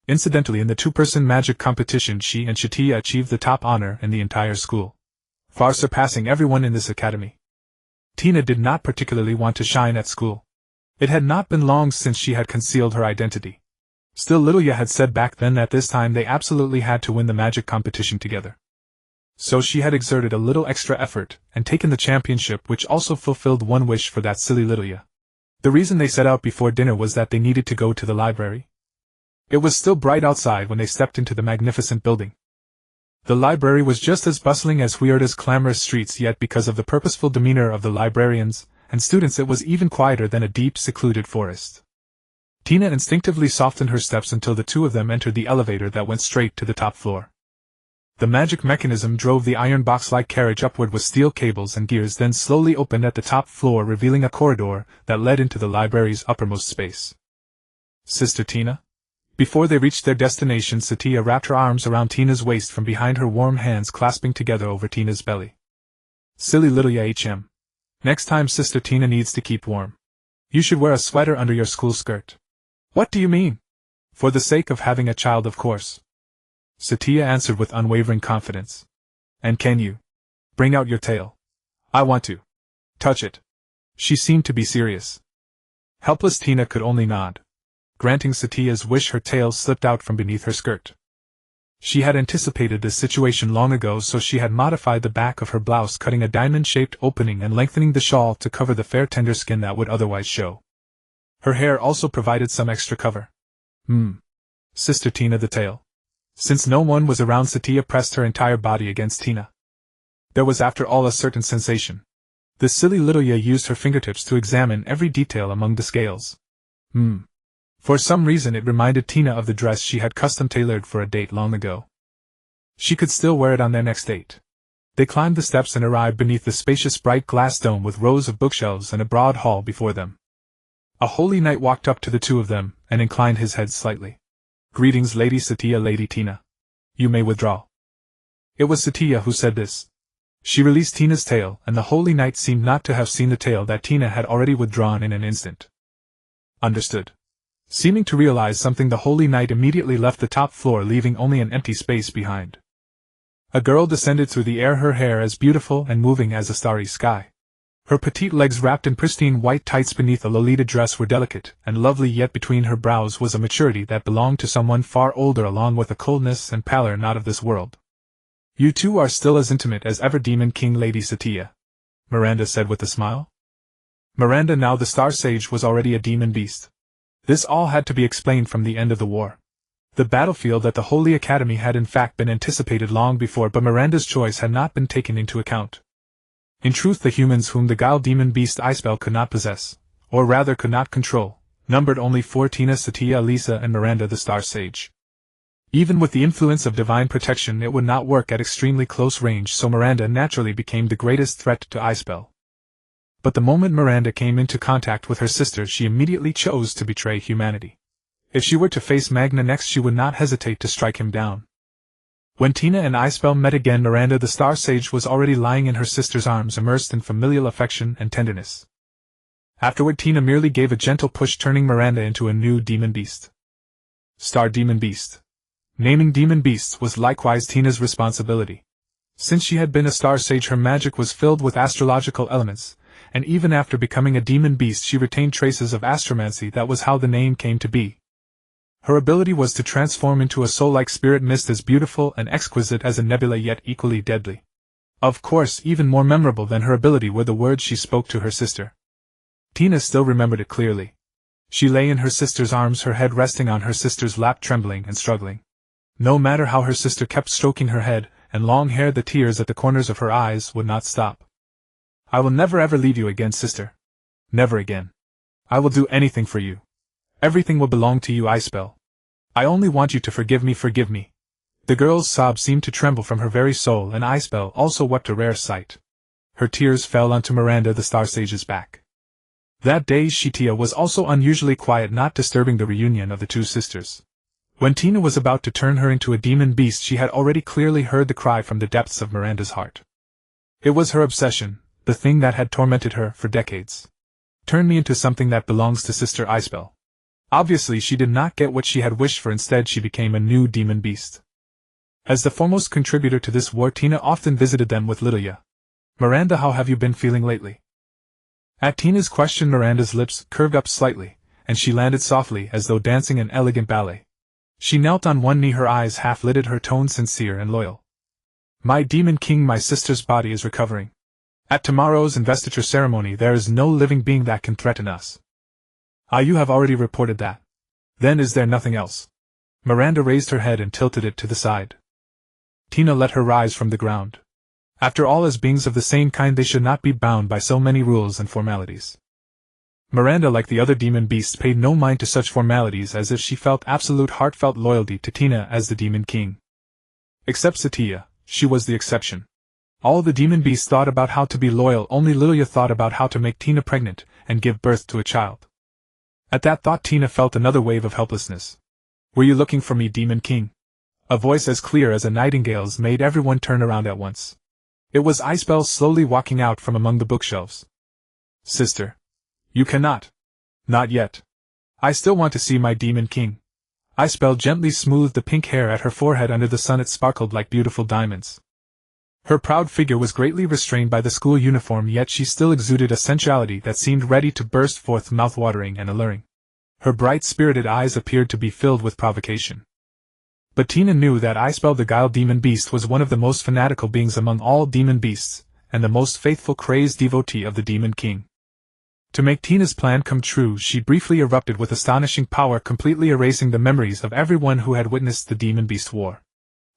Incidentally, in the two-person magic competition, she and Satya achieved the top honor in the entire school, far surpassing everyone in this academy. Tina did not particularly want to shine at school. It had not been long since she had concealed her identity. Still, Lilia had said back then that this time they absolutely had to win the magic competition together. So she had exerted a little extra effort and taken the championship, which also fulfilled one wish for that silly Lilia. The reason they set out before dinner was that they needed to go to the library. It was still bright outside when they stepped into the magnificent building. The library was just as bustling as weird as clamorous streets, yet because of the purposeful demeanor of the librarians and students it was even quieter than a deep, secluded forest. Tina instinctively softened her steps until the two of them entered the elevator that went straight to the top floor. The magic mechanism drove the iron box-like carriage upward with steel cables and gears, then slowly opened at the top floor, revealing a corridor that led into the library's uppermost space. Sister Tina? Before they reached their destination, Satya wrapped her arms around Tina's waist from behind, her warm hands clasping together over Tina's belly. Silly little HM. Next time Sister Tina needs to keep warm. You should wear a sweater under your school skirt. What do you mean? For the sake of having a child, of course. Satya answered with unwavering confidence. And can you bring out your tail? I want to touch it. She seemed to be serious. Helpless Tina could only nod. Granting Satya's wish, her tail slipped out from beneath her skirt. She had anticipated this situation long ago, so she had modified the back of her blouse, cutting a diamond-shaped opening and lengthening the shawl to cover the fair tender skin that would otherwise show. Her hair also provided some extra cover. Sister Tina the tail. Since no one was around, Satya pressed her entire body against Tina. There was after all a certain sensation. The silly Lydia used her fingertips to examine every detail among the scales. For some reason it reminded Tina of the dress she had custom-tailored for a date long ago. She could still wear it on their next date. They climbed the steps and arrived beneath the spacious bright glass dome with rows of bookshelves and a broad hall before them. A holy knight walked up to the two of them and inclined his head slightly. "Greetings, Lady Satya, Lady Tina. You may withdraw." It was Satya who said this. She released Tina's tail, and the holy knight seemed not to have seen the tail that Tina had already withdrawn in an instant. "Understood." Seeming to realize something, the holy knight immediately left the top floor, leaving only an empty space behind. A girl descended through the air, her hair as beautiful and moving as a starry sky. Her petite legs, wrapped in pristine white tights beneath a Lolita dress, were delicate and lovely, yet between her brows was a maturity that belonged to someone far older, along with a coldness and pallor not of this world. "You two are still as intimate as ever, Demon King Lady Satya," Miranda said with a smile. Miranda, now the Star Sage, was already a demon beast. This all had to be explained from the end of the war. The battlefield at the Holy Academy had in fact been anticipated long before, but Miranda's choice had not been taken into account. In truth, the humans whom the guile demon beast Icebell could not possess, or rather could not control, numbered only 4: Tina, Satya, Elisa, and Miranda the Star Sage. Even with the influence of divine protection, it would not work at extremely close range, so Miranda naturally became the greatest threat to Icebell. But the moment Miranda came into contact with her sister, she immediately chose to betray humanity. If she were to face Magna next, she would not hesitate to strike him down. When Tina and Icebell met again, Miranda the Star Sage was already lying in her sister's arms, immersed in familial affection and tenderness. Afterward, Tina merely gave a gentle push, turning Miranda into a new demon beast. Star Demon Beast. Naming demon beasts was likewise Tina's responsibility. Since she had been a Star Sage, her magic was filled with astrological elements, and even after becoming a demon beast she retained traces of astromancy. That was how the name came to be. Her ability was to transform into a soul-like spirit mist, as beautiful and exquisite as a nebula, yet equally deadly. Of course, even more memorable than her ability were the words she spoke to her sister. Tina still remembered it clearly. She lay in her sister's arms, her head resting on her sister's lap, trembling and struggling. No matter how her sister kept stroking her head and long hair, the tears at the corners of her eyes would not stop. "I will never ever leave you again, sister. Never again. I will do anything for you. Everything will belong to you, Icebell. I only want you to forgive me, forgive me." The girl's sobs seemed to tremble from her very soul, and Icebell also wept, a rare sight. Her tears fell onto Miranda the Star Sage's back. That day Tia was also unusually quiet, not disturbing the reunion of the two sisters. When Tina was about to turn her into a demon beast, she had already clearly heard the cry from the depths of Miranda's heart. It was her obsession, the thing that had tormented her for decades. "Turn me into something that belongs to Sister Icebell." Obviously she did not get what she had wished for. Instead she became a new demon beast. As the foremost contributor to this war, Tina often visited them with Lydia. "Miranda, how have you been feeling lately?" At Tina's question, Miranda's lips curved up slightly, and she landed softly as though dancing an elegant ballet. She knelt on one knee, her eyes half lidded, her tone sincere and loyal. "My demon king, my sister's body is recovering. At tomorrow's investiture ceremony there is no living being that can threaten us." "Ah, you have already reported that. Then is there nothing else?" Miranda raised her head and tilted it to the side. Tina let her rise from the ground. After all, as beings of the same kind, they should not be bound by so many rules and formalities. Miranda, like the other demon beasts, paid no mind to such formalities, as if she felt absolute heartfelt loyalty to Tina as the demon king. Except Satya, she was the exception. All the demon beasts thought about how to be loyal, only Lydia thought about how to make Tina pregnant and give birth to a child. At that thought Tina felt another wave of helplessness. "Were you looking for me, demon king?" A voice as clear as a nightingale's made everyone turn around at once. It was Icebell, slowly walking out from among the bookshelves. "Sister. You cannot. Not yet. I still want to see my demon king." Icebell gently smoothed the pink hair at her forehead. Under the sun it sparkled like beautiful diamonds. Her proud figure was greatly restrained by the school uniform, yet she still exuded a sensuality that seemed ready to burst forth, mouth-watering and alluring. Her bright, spirited eyes appeared to be filled with provocation. But Tina knew that Icebell the Guile demon beast was one of the most fanatical beings among all demon beasts, and the most faithful crazed devotee of the Demon King. To make Tina's plan come true, she briefly erupted with astonishing power, completely erasing the memories of everyone who had witnessed the demon beast war.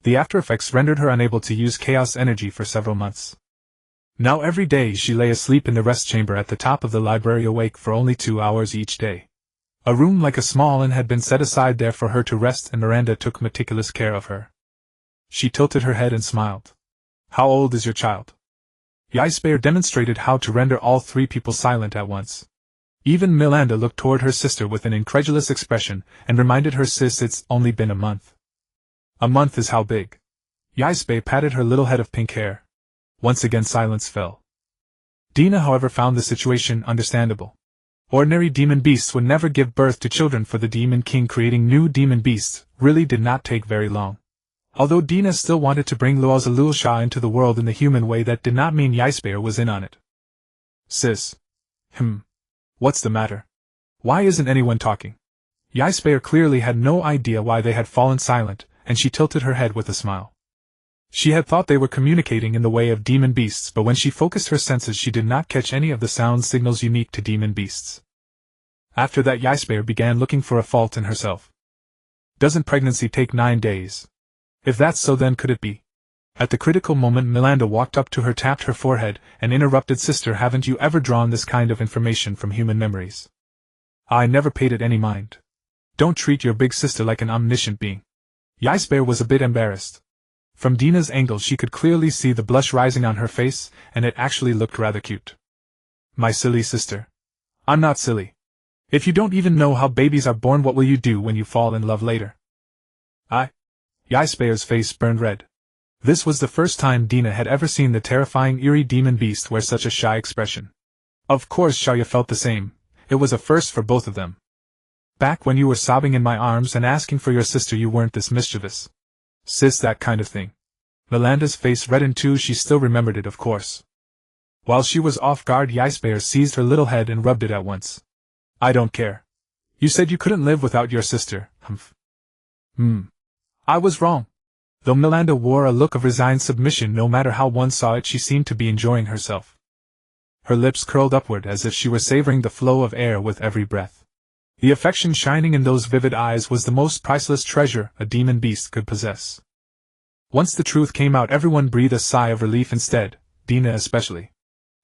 The after-effects rendered her unable to use chaos energy for several months. Now every day she lay asleep in the rest chamber at the top of the library, awake for only 2 hours each day. A room like a small inn had been set aside there for her to rest, and Miranda took meticulous care of her. She tilted her head and smiled. "How old is your child?" Icebell demonstrated how to render all 3 people silent at once. Even Miranda looked toward her sister with an incredulous expression, and reminded her sis it's only been a month. "A month is how big?" Icebell patted her little head of pink hair. Once again silence fell. Dina, however, found the situation understandable. Ordinary demon beasts would never give birth to children, for the Demon King creating new demon beasts really did not take very long. Although Dina still wanted to bring Luozalul Shah into the world in the human way, that did not mean Icebell was in on it. "Sis. What's the matter? Why isn't anyone talking?" Icebell clearly had no idea why they had fallen silent, and she tilted her head with a smile. She had thought they were communicating in the way of demon beasts, but when she focused her senses she did not catch any of the sound signals unique to demon beasts. After that, Icebell began looking for a fault in herself. "Doesn't pregnancy take 9 days? If that's so, then could it be?" At the critical moment, Miranda walked up to her, tapped her forehead, and interrupted. "Sister, haven't you ever drawn this kind of information from human memories?" "I never paid it any mind. Don't treat your big sister like an omniscient being." Icebell was a bit embarrassed. From Dina's angle she could clearly see the blush rising on her face, and it actually looked rather cute. "My silly sister. I'm not silly. If you don't even know how babies are born, what will you do when you fall in love later?" Icebell's face burned red. This was the first time Dina had ever seen the terrifying, eerie demon beast wear such a shy expression. Of course Shaya felt the same. It was a first for both of them. "Back when you were sobbing in my arms and asking for your sister, you weren't this mischievous. Sis, that kind of thing." Miranda's face reddened too. She still remembered it, of course. While she was off guard, Icebell seized her little head and rubbed it at once. "I don't care. You said you couldn't live without your sister." I was wrong." Though Miranda wore a look of resigned submission, no matter how one saw it she seemed to be enjoying herself. Her lips curled upward as if she were savoring the flow of air with every breath. The affection shining in those vivid eyes was the most priceless treasure a demon beast could possess. Once the truth came out, everyone breathed a sigh of relief instead, Dina especially.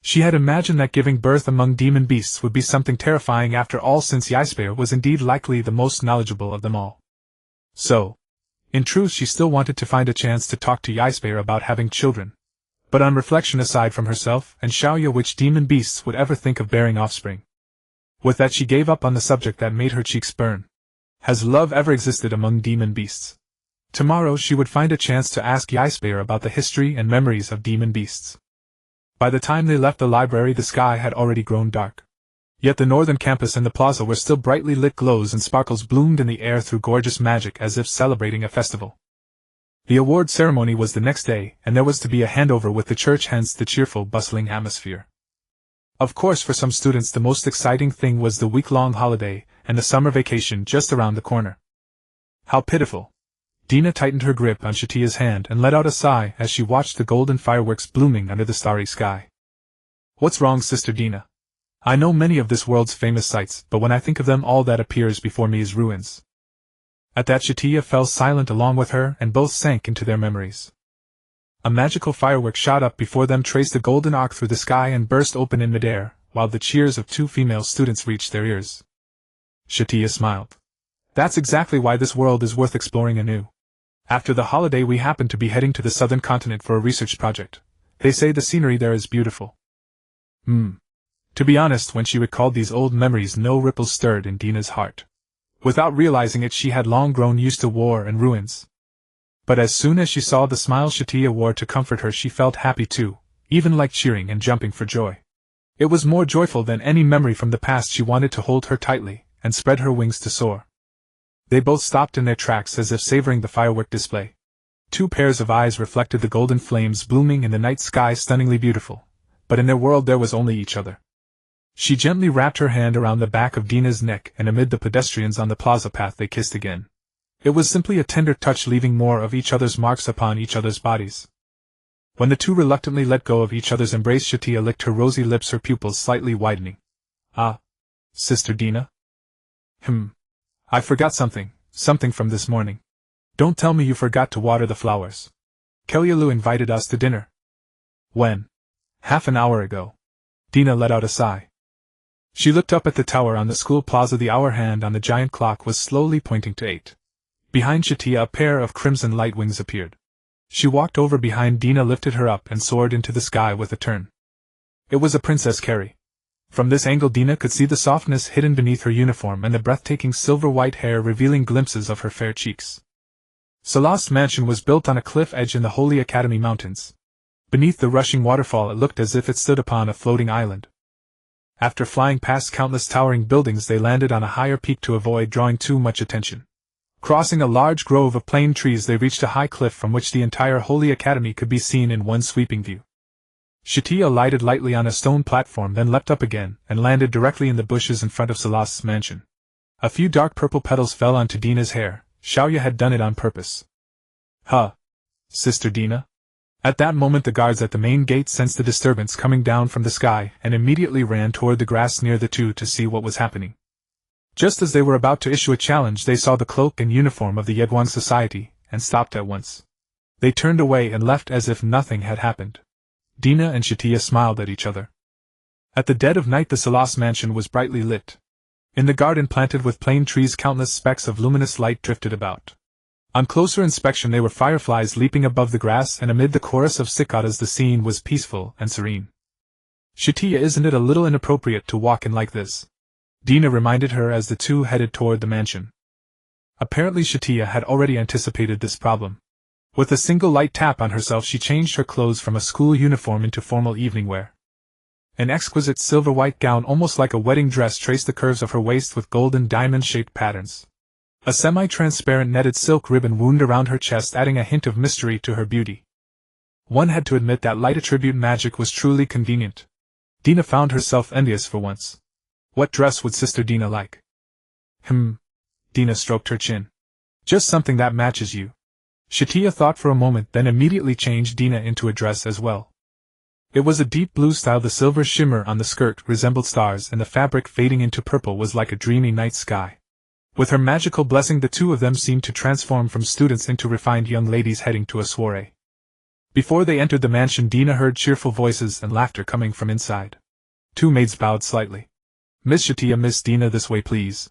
She had imagined that giving birth among demon beasts would be something terrifying after all, since Icebell was indeed likely the most knowledgeable of them all. So, in truth, she still wanted to find a chance to talk to Icebell about having children. But on reflection, aside from herself and Xiaoya, which demon beasts would ever think of bearing offspring? With that, she gave up on the subject that made her cheeks burn. Has love ever existed among demon beasts? Tomorrow she would find a chance to ask Icebell about the history and memories of demon beasts. By the time they left the library, the sky had already grown dark. Yet the northern campus and the plaza were still brightly lit. Glows and sparkles bloomed in the air through gorgeous magic, as if celebrating a festival. The award ceremony was the next day, and there was to be a handover with the church, hence the cheerful, bustling atmosphere. Of course, for some students the most exciting thing was the week-long holiday, and the summer vacation just around the corner. How pitiful! Dina tightened her grip on Satya's hand and let out a sigh as she watched the golden fireworks blooming under the starry sky. "What's wrong, Sister Dina? I know many of this world's famous sights, but when I think of them, all that appears before me is ruins." At that, Satya fell silent along with her, and both sank into their memories. A magical firework shot up before them, traced a golden arc through the sky, and burst open in midair, while the cheers of 2 female students reached their ears. Satya smiled. "That's exactly why this world is worth exploring anew. After the holiday we happen to be heading to the southern continent for a research project. They say the scenery there is beautiful." To be honest, when she recalled these old memories no ripples stirred in Dina's heart. Without realizing it, she had long grown used to war and ruins. But as soon as she saw the smile Satya wore to comfort her, she felt happy too, even like cheering and jumping for joy. It was more joyful than any memory from the past. She wanted to hold her tightly, and spread her wings to soar. They both stopped in their tracks as if savoring the firework display. 2 pairs of eyes reflected the golden flames blooming in the night sky, stunningly beautiful, but in their world there was only each other. She gently wrapped her hand around the back of Dina's neck, and amid the pedestrians on the plaza path they kissed again. It was simply a tender touch, leaving more of each other's marks upon each other's bodies. When the two reluctantly let go of each other's embrace, Satya licked her rosy lips, her pupils slightly widening. Ah, Sister Dina? I forgot something from this morning. Don't tell me you forgot to water the flowers. Kalyalu invited us to dinner. When? Half an hour ago. Dina let out a sigh. She looked up at the tower on the school plaza. The hour hand on the giant clock was slowly pointing to 8. Behind Satya, a pair of crimson light wings appeared. She walked over behind Dina, lifted her up, and soared into the sky with a turn. It was a Princess Carrie. From this angle, Dina could see the softness hidden beneath her uniform and the breathtaking silver-white hair revealing glimpses of her fair cheeks. Salah's mansion was built on a cliff edge in the Holy Academy Mountains. Beneath the rushing waterfall, it looked as if it stood upon a floating island. After flying past countless towering buildings, they landed on a higher peak to avoid drawing too much attention. Crossing a large grove of plane trees, they reached a high cliff from which the entire Holy Academy could be seen in one sweeping view. Satya alighted lightly on a stone platform, then leapt up again, and landed directly in the bushes in front of Salah's mansion. A few dark purple petals fell onto Dina's hair. Shaurya had done it on purpose. Huh, Sister Dina? At that moment, the guards at the main gate sensed the disturbance coming down from the sky and immediately ran toward the grass near the two to see what was happening. Just as they were about to issue a challenge, they saw the cloak and uniform of the Yedwang Society, and stopped at once. They turned away and left as if nothing had happened. Dina and Satya smiled at each other. At the dead of night, the Salas mansion was brightly lit. In the garden planted with plane trees, countless specks of luminous light drifted about. On closer inspection, they were fireflies leaping above the grass, and amid the chorus of cicadas the scene was peaceful and serene. Satya, isn't it a little inappropriate to walk in like this? Dina reminded her as the two headed toward the mansion. Apparently Satya had already anticipated this problem. With a single light tap on herself, she changed her clothes from a school uniform into formal evening wear. An exquisite silver-white gown, almost like a wedding dress, traced the curves of her waist with golden diamond-shaped patterns. A semi-transparent netted silk ribbon wound around her chest, adding a hint of mystery to her beauty. One had to admit that light attribute magic was truly convenient. Dina found herself envious for once. What dress would Sister Dina like? Dina stroked her chin. Just something that matches you. Satya thought for a moment, then immediately changed Dina into a dress as well. It was a deep blue style. The silver shimmer on the skirt resembled stars, and the fabric fading into purple was like a dreamy night sky. With her magical blessing, the two of them seemed to transform from students into refined young ladies heading to a soiree. Before they entered the mansion, Dina heard cheerful voices and laughter coming from inside. Two maids bowed slightly. Miss Satya, Miss Dina, this way please.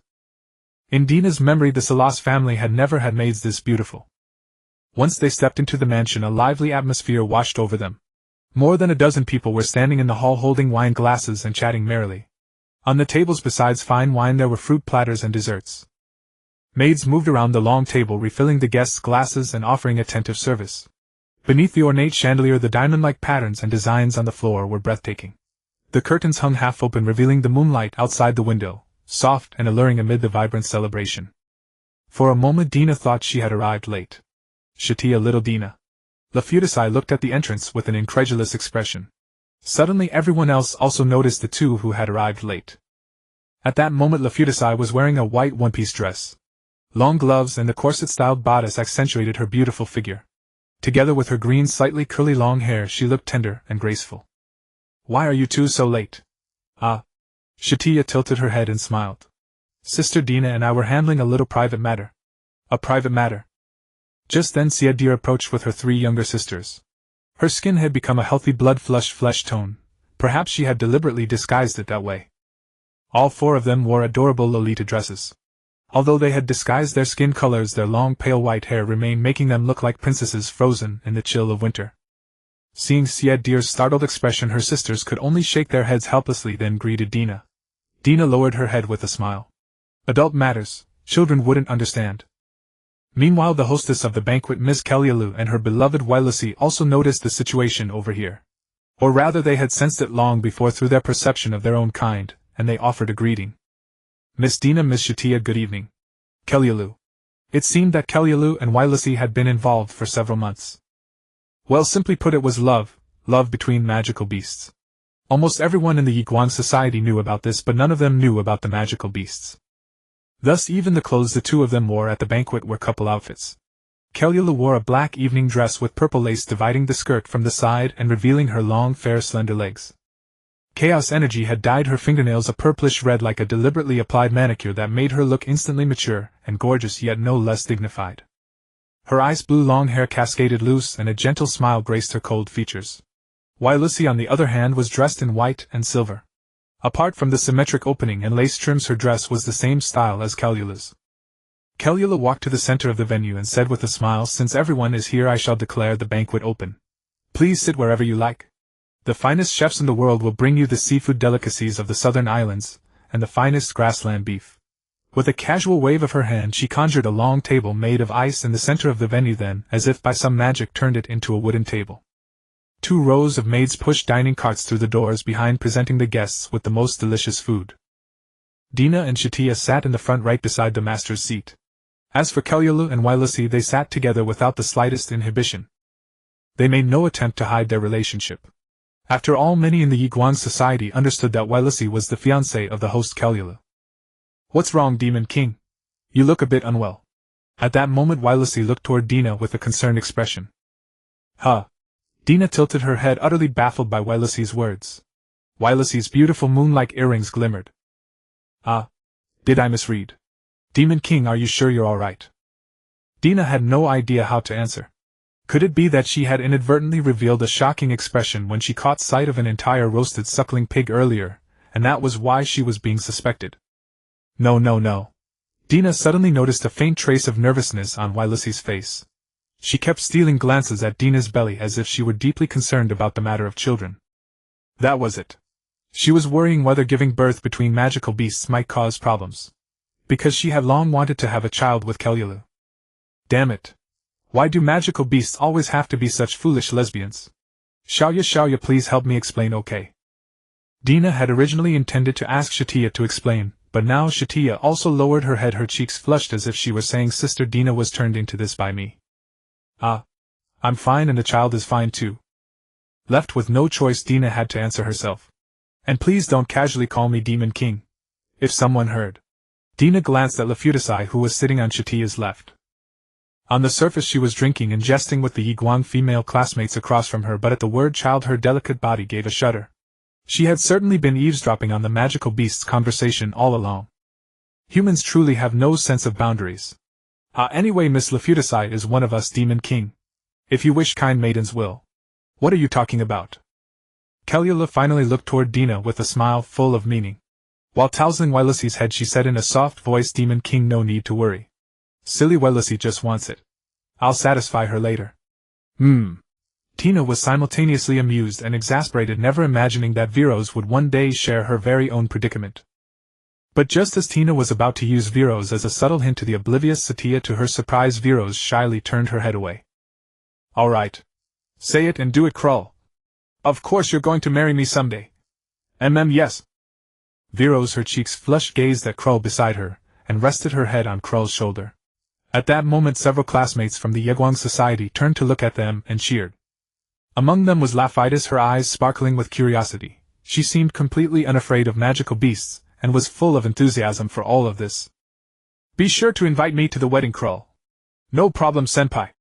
In Dina's memory, the Salas family had never had maids this beautiful. Once they stepped into the mansion, a lively atmosphere washed over them. More than a dozen people were standing in the hall holding wine glasses and chatting merrily. On the tables, besides fine wine, there were fruit platters and desserts. Maids moved around the long table, refilling the guests' glasses and offering attentive service. Beneath the ornate chandelier, the diamond-like patterns and designs on the floor were breathtaking. The curtains hung half open, revealing the moonlight outside the window, soft and alluring amid the vibrant celebration. For a moment Dina thought she had arrived late. Satya, little Dina. Lafutasai looked at the entrance with an incredulous expression. Suddenly everyone else also noticed the two who had arrived late. At that moment Lafutasai was wearing a white one-piece dress. Long gloves and the corset-styled bodice accentuated her beautiful figure. Together with her green, slightly curly long hair, she looked tender and graceful. Why are you two so late? Satya tilted her head and smiled. Sister Dina and I were handling a little private matter. A private matter? Just then Syed approached with her 3 younger sisters. Her skin had become a healthy blood-flushed flesh tone. Perhaps she had deliberately disguised it that way. All 4 of them wore adorable Lolita dresses. Although they had disguised their skin colors, their long pale white hair remained, making them look like princesses frozen in the chill of winter. Seeing Syed's startled expression, her sisters could only shake their heads helplessly, then greeted Dina. Dina lowered her head with a smile. Adult matters, children wouldn't understand. Meanwhile, the hostess of the banquet, Miss Kalyalu, and her beloved Wailasi also noticed the situation over here. Or rather, they had sensed it long before through their perception of their own kind, and they offered a greeting. Miss Dina, Miss Satya, good evening. Kalyalu. It seemed that Kalyalu and Wailasi had been involved for several months. Well, simply put, it was love between magical beasts. Almost everyone in the Yedwang Society knew about this, but none of them knew about the magical beasts. Thus even the clothes the two of them wore at the banquet were couple outfits. Kalula wore a black evening dress with purple lace dividing the skirt from the side and revealing her long, fair, slender legs. Chaos energy had dyed her fingernails a purplish red like a deliberately applied manicure that made her look instantly mature and gorgeous yet no less dignified. Her ice blue long hair cascaded loose and a gentle smile graced her cold features. While Lucy on the other hand was dressed in white and silver. Apart from the symmetric opening and lace trims, her dress was the same style as Kalula's. Kalula walked to the center of the venue and said with a smile, "Since everyone is here, I shall declare the banquet open. Please sit wherever you like. The finest chefs in the world will bring you the seafood delicacies of the southern islands, and the finest grassland beef." With a casual wave of her hand she conjured a long table made of ice in the center of the venue, then, as if by some magic, turned it into a wooden table. 2 rows of maids pushed dining carts through the doors behind, presenting the guests with the most delicious food. Dina and Satya sat in the front right beside the master's seat. As for Kalula and Wailusi, they sat together without the slightest inhibition. They made no attempt to hide their relationship. After all, many in the Yiguang society understood that Wailusi was the fiancé of the host Kalula. "What's wrong, Demon King? You look a bit unwell." At that moment Wailusi looked toward Dina with a concerned expression. "Huh?" Dina tilted her head, utterly baffled by Wailusi's words. Wailusi's beautiful moon-like earrings glimmered. "Ah. Did I misread? Demon King, are you sure you're alright?" Dina had no idea how to answer. Could it be that she had inadvertently revealed a shocking expression when she caught sight of an entire roasted suckling pig earlier, and that was why she was being suspected? No. Dina suddenly noticed a faint trace of nervousness on Wailusi's face. She kept stealing glances at Dina's belly as if she were deeply concerned about the matter of children. That was it. She was worrying whether giving birth between magical beasts might cause problems. Because she had long wanted to have a child with Kalula. Damn it. Why do magical beasts always have to be such foolish lesbians? Xiaoya, please help me explain, okay? Dina had originally intended to ask Satya to explain, but now Satya also lowered her head, her cheeks flushed as if she were saying, "Sister Dina was turned into this by me." "Ah. I'm fine and the child is fine too." Left with no choice, Dina had to answer herself. "And please don't casually call me Demon King. If someone heard." Dina glanced at Lafutasai, who was sitting on Satya's left. On the surface she was drinking and jesting with the Yiguang female classmates across from her, but at the word child her delicate body gave a shudder. She had certainly been eavesdropping on the magical beast's conversation all along. Humans truly have no sense of boundaries. Anyway, Miss Lafutasai is one of us, Demon King. If you wish, kind maidens will. What are you talking about? Kalula finally looked toward Dina with a smile full of meaning. While tousling Wailusi's head, she said in a soft voice, "Demon King, no need to worry. Silly Wailusi just wants it. I'll satisfy her later." Tina was simultaneously amused and exasperated, never imagining that Viros would one day share her very own predicament. But just as Tina was about to use Viros as a subtle hint to the oblivious Satya, to her surprise Viros shyly turned her head away. "All right. Say it and do it, Krull. Of course you're going to marry me someday." Yes." Viros, her cheeks flushed, gazed at Krull beside her, and rested her head on Krull's shoulder. At that moment several classmates from the Yiguang society turned to look at them and cheered. Among them was Laphitis, her eyes sparkling with curiosity. She seemed completely unafraid of magical beasts, and was full of enthusiasm for all of this. "Be sure to invite me to the wedding, Krull." "No problem, senpai."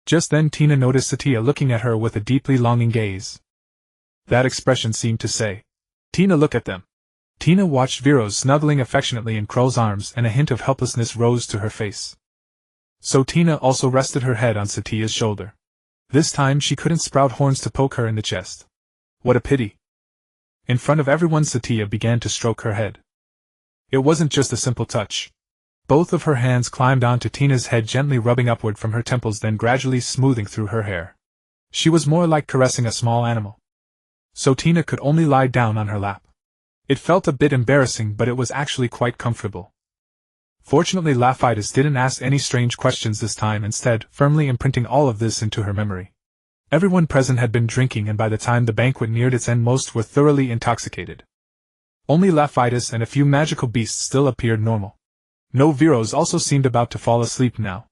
Just then Tina noticed Satya looking at her with a deeply longing gaze. That expression seemed to say, "Tina, look at them." Tina watched Viros snuggling affectionately in Krull's arms, and a hint of helplessness rose to her face. So Tina also rested her head on Satya's shoulder. This time she couldn't sprout horns to poke her in the chest. What a pity. In front of everyone Satya began to stroke her head. It wasn't just a simple touch. Both of her hands climbed onto Tina's head, gently rubbing upward from her temples, then gradually smoothing through her hair. She was more like caressing a small animal. So Tina could only lie down on her lap. It felt a bit embarrassing, but it was actually quite comfortable. Fortunately, Laphitis didn't ask any strange questions this time, instead, firmly imprinting all of this into her memory. Everyone present had been drinking, and by the time the banquet neared its end, most were thoroughly intoxicated. Only Laphitis and a few magical beasts still appeared normal. No, Viros also seemed about to fall asleep now.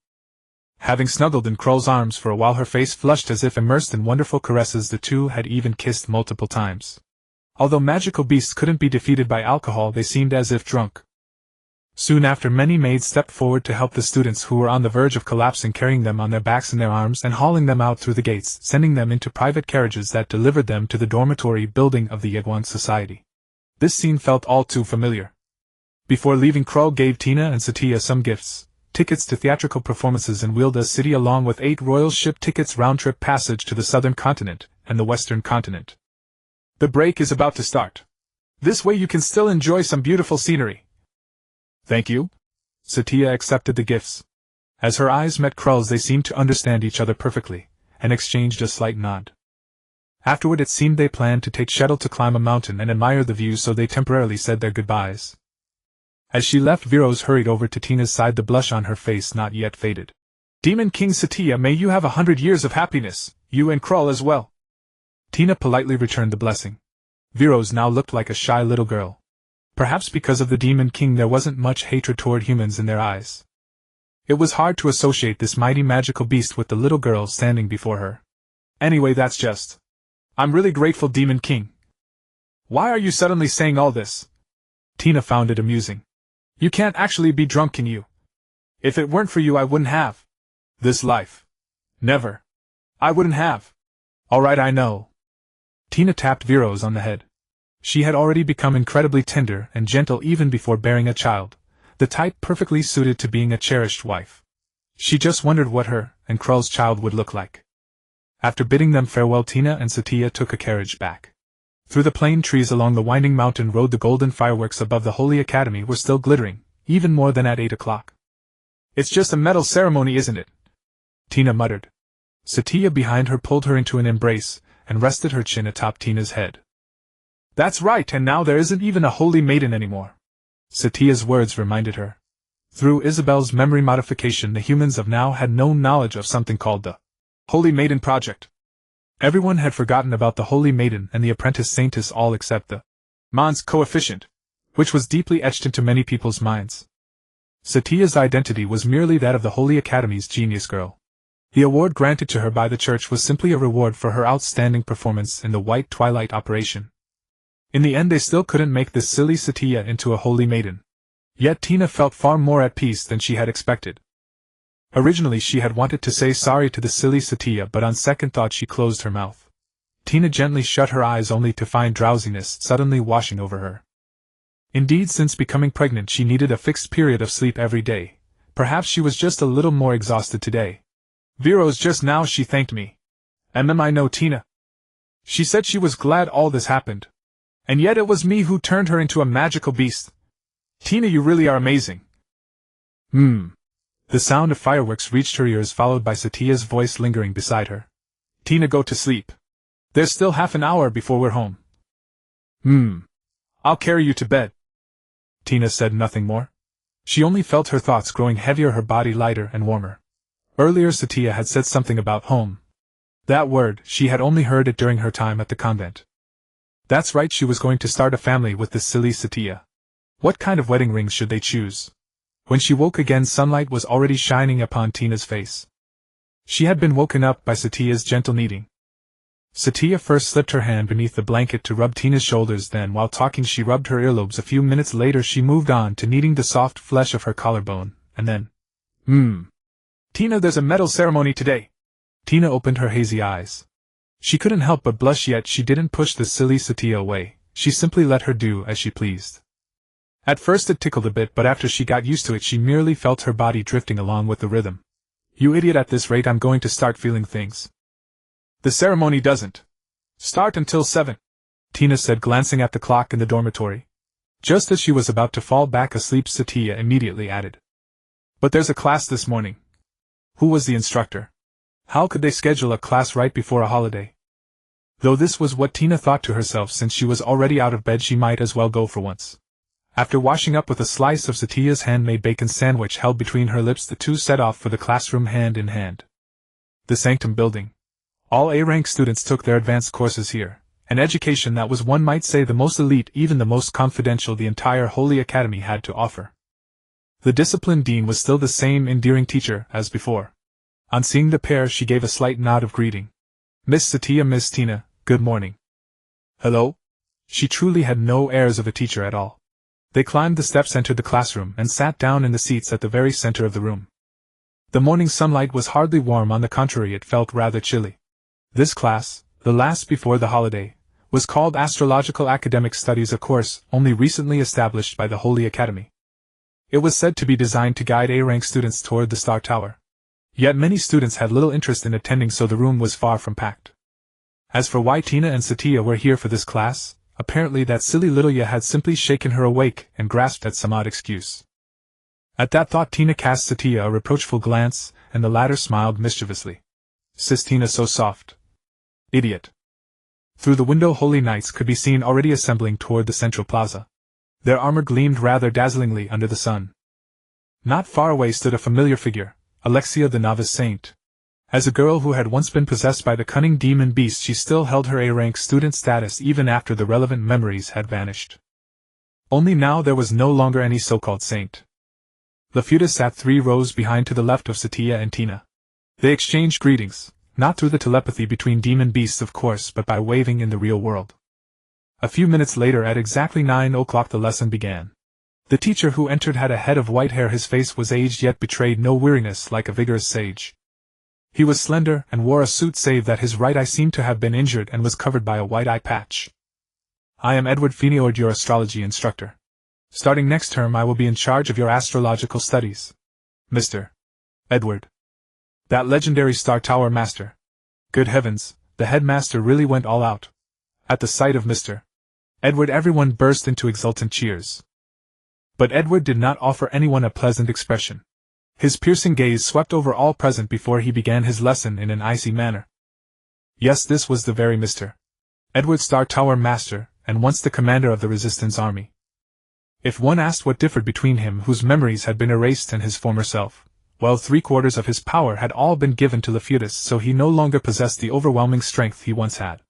Having snuggled in Krull's arms for a while, her face flushed as if immersed in wonderful caresses, the two had even kissed multiple times. Although magical beasts couldn't be defeated by alcohol, they seemed as if drunk. Soon after, many maids stepped forward to help the students who were on the verge of collapsing, carrying them on their backs and their arms and hauling them out through the gates, sending them into private carriages that delivered them to the dormitory building of the Reborn Society. This scene felt all too familiar. Before leaving, Krull gave Tina and Satya some gifts, tickets to theatrical performances in Wilda City along with 8 royal ship tickets round-trip passage to the southern continent and the western continent. The break is about to start. This way you can still enjoy some beautiful scenery. Thank you. Satya accepted the gifts. As her eyes met Krull's, they seemed to understand each other perfectly, and exchanged a slight nod. Afterward, it seemed they planned to take shuttle to climb a mountain and admire the view, so they temporarily said their goodbyes. As she left, Viros hurried over to Tina's side, the blush on her face not yet faded. Demon King Satya, may you have 100 years of happiness, you and Krull as well. Tina politely returned the blessing. Viros now looked like a shy little girl. Perhaps because of the Demon King, there wasn't much hatred toward humans in their eyes. It was hard to associate this mighty magical beast with the little girl standing before her. Anyway, that's just. I'm really grateful, Demon King. Why are you suddenly saying all this? Tina found it amusing. You can't actually be drunk, can you? If it weren't for you, I wouldn't have this life. Never. I wouldn't have. All right, I know. Tina tapped Viros on the head. She had already become incredibly tender and gentle even before bearing a child, the type perfectly suited to being a cherished wife. She just wondered what her and Krull's child would look like. After bidding them farewell, Tina and Satya took a carriage back. Through the plane trees along the winding mountain road, the golden fireworks above the Holy Academy were still glittering, even more than at 8 o'clock. It's just a medal ceremony, isn't it? Tina muttered. Satya behind her pulled her into an embrace and rested her chin atop Tina's head. That's right, and now there isn't even a holy maiden anymore. Satya's words reminded her. Through Isabel's memory modification, the humans of now had no knowledge of something called the Holy Maiden Project. Everyone had forgotten about the Holy Maiden and the apprentice saintess, all except the Mons coefficient, which was deeply etched into many people's minds. Satya's identity was merely that of the Holy Academy's genius girl. The award granted to her by the church was simply a reward for her outstanding performance in the White Twilight operation. In the end, they still couldn't make this silly Satya into a holy maiden. Yet Tina felt far more at peace than she had expected. Originally she had wanted to say sorry to the silly Satya, but on second thought she closed her mouth. Tina gently shut her eyes only to find drowsiness suddenly washing over her. Indeed, since becoming pregnant she needed a fixed period of sleep every day. Perhaps she was just a little more exhausted today. Viros, just now she thanked me. I know, Tina. She said she was glad all this happened. And yet it was me who turned her into a magical beast. Tina, you really are amazing. The sound of fireworks reached her ears, followed by Satya's voice lingering beside her. Tina, go to sleep. There's still half an hour before we're home. I'll carry you to bed. Tina said nothing more. She only felt her thoughts growing heavier, her body lighter and warmer. Earlier Satya had said something about home. That word, she had only heard it during her time at the convent. That's right, she was going to start a family with this silly Satya. What kind of wedding rings should they choose? When she woke again, sunlight was already shining upon Tina's face. She had been woken up by Satya's gentle kneading. Satya first slipped her hand beneath the blanket to rub Tina's shoulders, then while talking she rubbed her earlobes. A few minutes later she moved on to kneading the soft flesh of her collarbone, and then, Tina, there's a medal ceremony today. Tina opened her hazy eyes. She couldn't help but blush, yet she didn't push the silly Satya away. She simply let her do as she pleased. At first it tickled a bit, but after she got used to it she merely felt her body drifting along with the rhythm. You idiot, at this rate I'm going to start feeling things. The ceremony doesn't start until 7, Tina said, glancing at the clock in the dormitory. Just as she was about to fall back asleep, Satya immediately added, but there's a class this morning. Who was the instructor? How could they schedule a class right before a holiday? Though this was what Tina thought to herself, since she was already out of bed she might as well go for once. After washing up with a slice of Satya's handmade bacon sandwich held between her lips, the two set off for the classroom hand in hand. The Sanctum building. All A-rank students took their advanced courses here, an education that was, one might say, the most elite, even the most confidential, the entire Holy Academy had to offer. The discipline dean was still the same endearing teacher as before. On seeing the pair she gave a slight nod of greeting. Miss Satya, Miss Tina, good morning. Hello? She truly had no airs of a teacher at all. They climbed the steps, entered the classroom, and sat down in the seats at the very center of the room. The morning sunlight was hardly warm, on the contrary it felt rather chilly. This class, the last before the holiday, was called Astrological Academic Studies, a course only recently established by the Holy Academy. It was said to be designed to guide A-rank students toward the Star Tower. Yet many students had little interest in attending, so the room was far from packed. As for why Tina and Satya were here for this class, apparently that silly little Ya had simply shaken her awake and grasped at some odd excuse. At that thought Tina cast Satya a reproachful glance, and the latter smiled mischievously. "Sis Tina, so soft. Idiot." Through the window holy knights could be seen already assembling toward the central plaza. Their armor gleamed rather dazzlingly under the sun. Not far away stood a familiar figure, Alexia the novice saint. As a girl who had once been possessed by the cunning demon beast, she still held her A-rank student status even after the relevant memories had vanished. Only now there was no longer any so-called saint. Laphutis sat 3 rows behind to the left of Satya and Tina. They exchanged greetings, not through the telepathy between demon beasts of course, but by waving in the real world. A few minutes later, at exactly 9 o'clock, the lesson began. The teacher who entered had a head of white hair. His face was aged yet betrayed no weariness, like a vigorous sage. He was slender and wore a suit, save that his right eye seemed to have been injured and was covered by a white eye patch. "I am Edward Fenioid, your astrology instructor. Starting next term I will be in charge of your astrological studies. Mr. Edward. That legendary Star Tower master." Good heavens, the headmaster really went all out. At the sight of Mr. Edward everyone burst into exultant cheers. But Edward did not offer anyone a pleasant expression. His piercing gaze swept over all present before he began his lesson in an icy manner. Yes, this was the very Mr. Edward, Star Tower master, and once the commander of the resistance army. If one asked what differed between him whose memories had been erased and his former self, well, 3/4 of his power had all been given to Laphutis, so he no longer possessed the overwhelming strength he once had.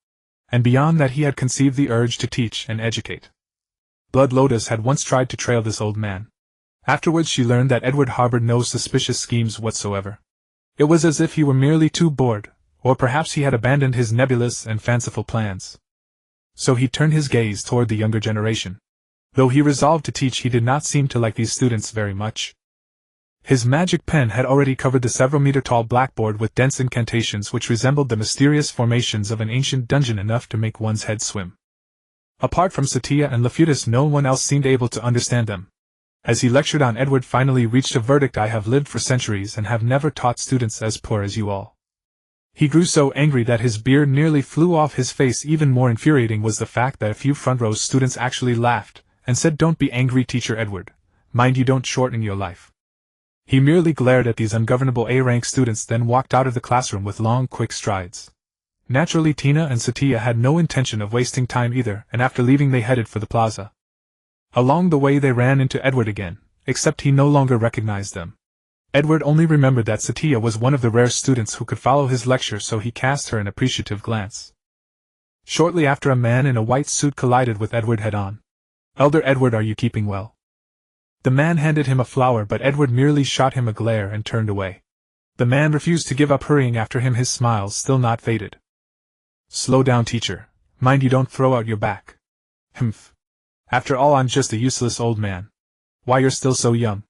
And beyond that he had conceived the urge to teach and educate. Blood Lotus had once tried to trail this old man. Afterwards she learned that Edward harbored no suspicious schemes whatsoever. It was as if he were merely too bored, or perhaps he had abandoned his nebulous and fanciful plans. So he turned his gaze toward the younger generation. Though he resolved to teach, he did not seem to like these students very much. His magic pen had already covered the several-meter-tall blackboard with dense incantations which resembled the mysterious formations of an ancient dungeon, enough to make one's head swim. Apart from Satya and Laphutis, no one else seemed able to understand them. As he lectured on, Edward finally reached a verdict: "I have lived for centuries and have never taught students as poor as you all." He grew so angry that his beard nearly flew off his face. Even more infuriating was the fact that a few front-row students actually laughed and said, "Don't be angry, Teacher Edward. Mind you don't shorten your life." He merely glared at these ungovernable A-rank students, then walked out of the classroom with long, quick strides. Naturally, Tina and Satya had no intention of wasting time either, and after leaving they headed for the plaza. Along the way they ran into Edward again, except he no longer recognized them. Edward only remembered that Satya was one of the rare students who could follow his lecture, so he cast her an appreciative glance. Shortly after, a man in a white suit collided with Edward head-on. "Elder Edward, are you keeping well?" The man handed him a flower, but Edward merely shot him a glare and turned away. The man refused to give up, hurrying after him, his smile still not faded. "Slow down, teacher. Mind you don't throw out your back." "Humph. After all, I'm just a useless old man. Why, you're still so young.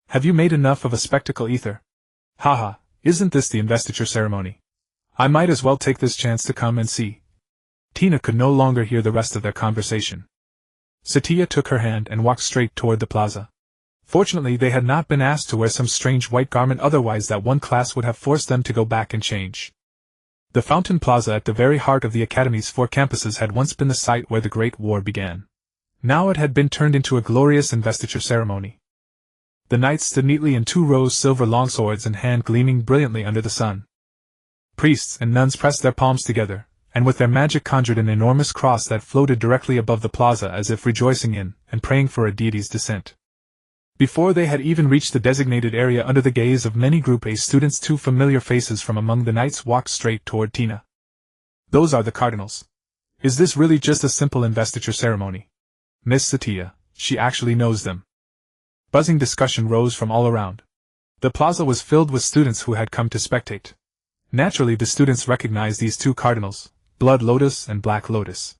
Have you made enough of a spectacle ether? Haha, isn't this the investiture ceremony? I might as well take this chance to come and see." Tina could no longer hear the rest of their conversation. Satya took her hand and walked straight toward the plaza. Fortunately, they had not been asked to wear some strange white garment, otherwise that one class would have forced them to go back and change. The Fountain Plaza, at the very heart of the Academy's 4 campuses, had once been the site where the Great War began. Now it had been turned into a glorious investiture ceremony. The knights stood neatly in 2 rows, silver longswords in hand, gleaming brilliantly under the sun. Priests and nuns pressed their palms together, and with their magic conjured an enormous cross that floated directly above the plaza, as if rejoicing in and praying for a deity's descent. Before they had even reached the designated area, under the gaze of many Group A students, 2 familiar faces from among the knights walked straight toward Tina. "Those are the cardinals. Is this really just a simple investiture ceremony? Miss Satya, she actually knows them." Buzzing discussion rose from all around. The plaza was filled with students who had come to spectate. Naturally, the students recognized these 2 cardinals, Blood Lotus and Black Lotus.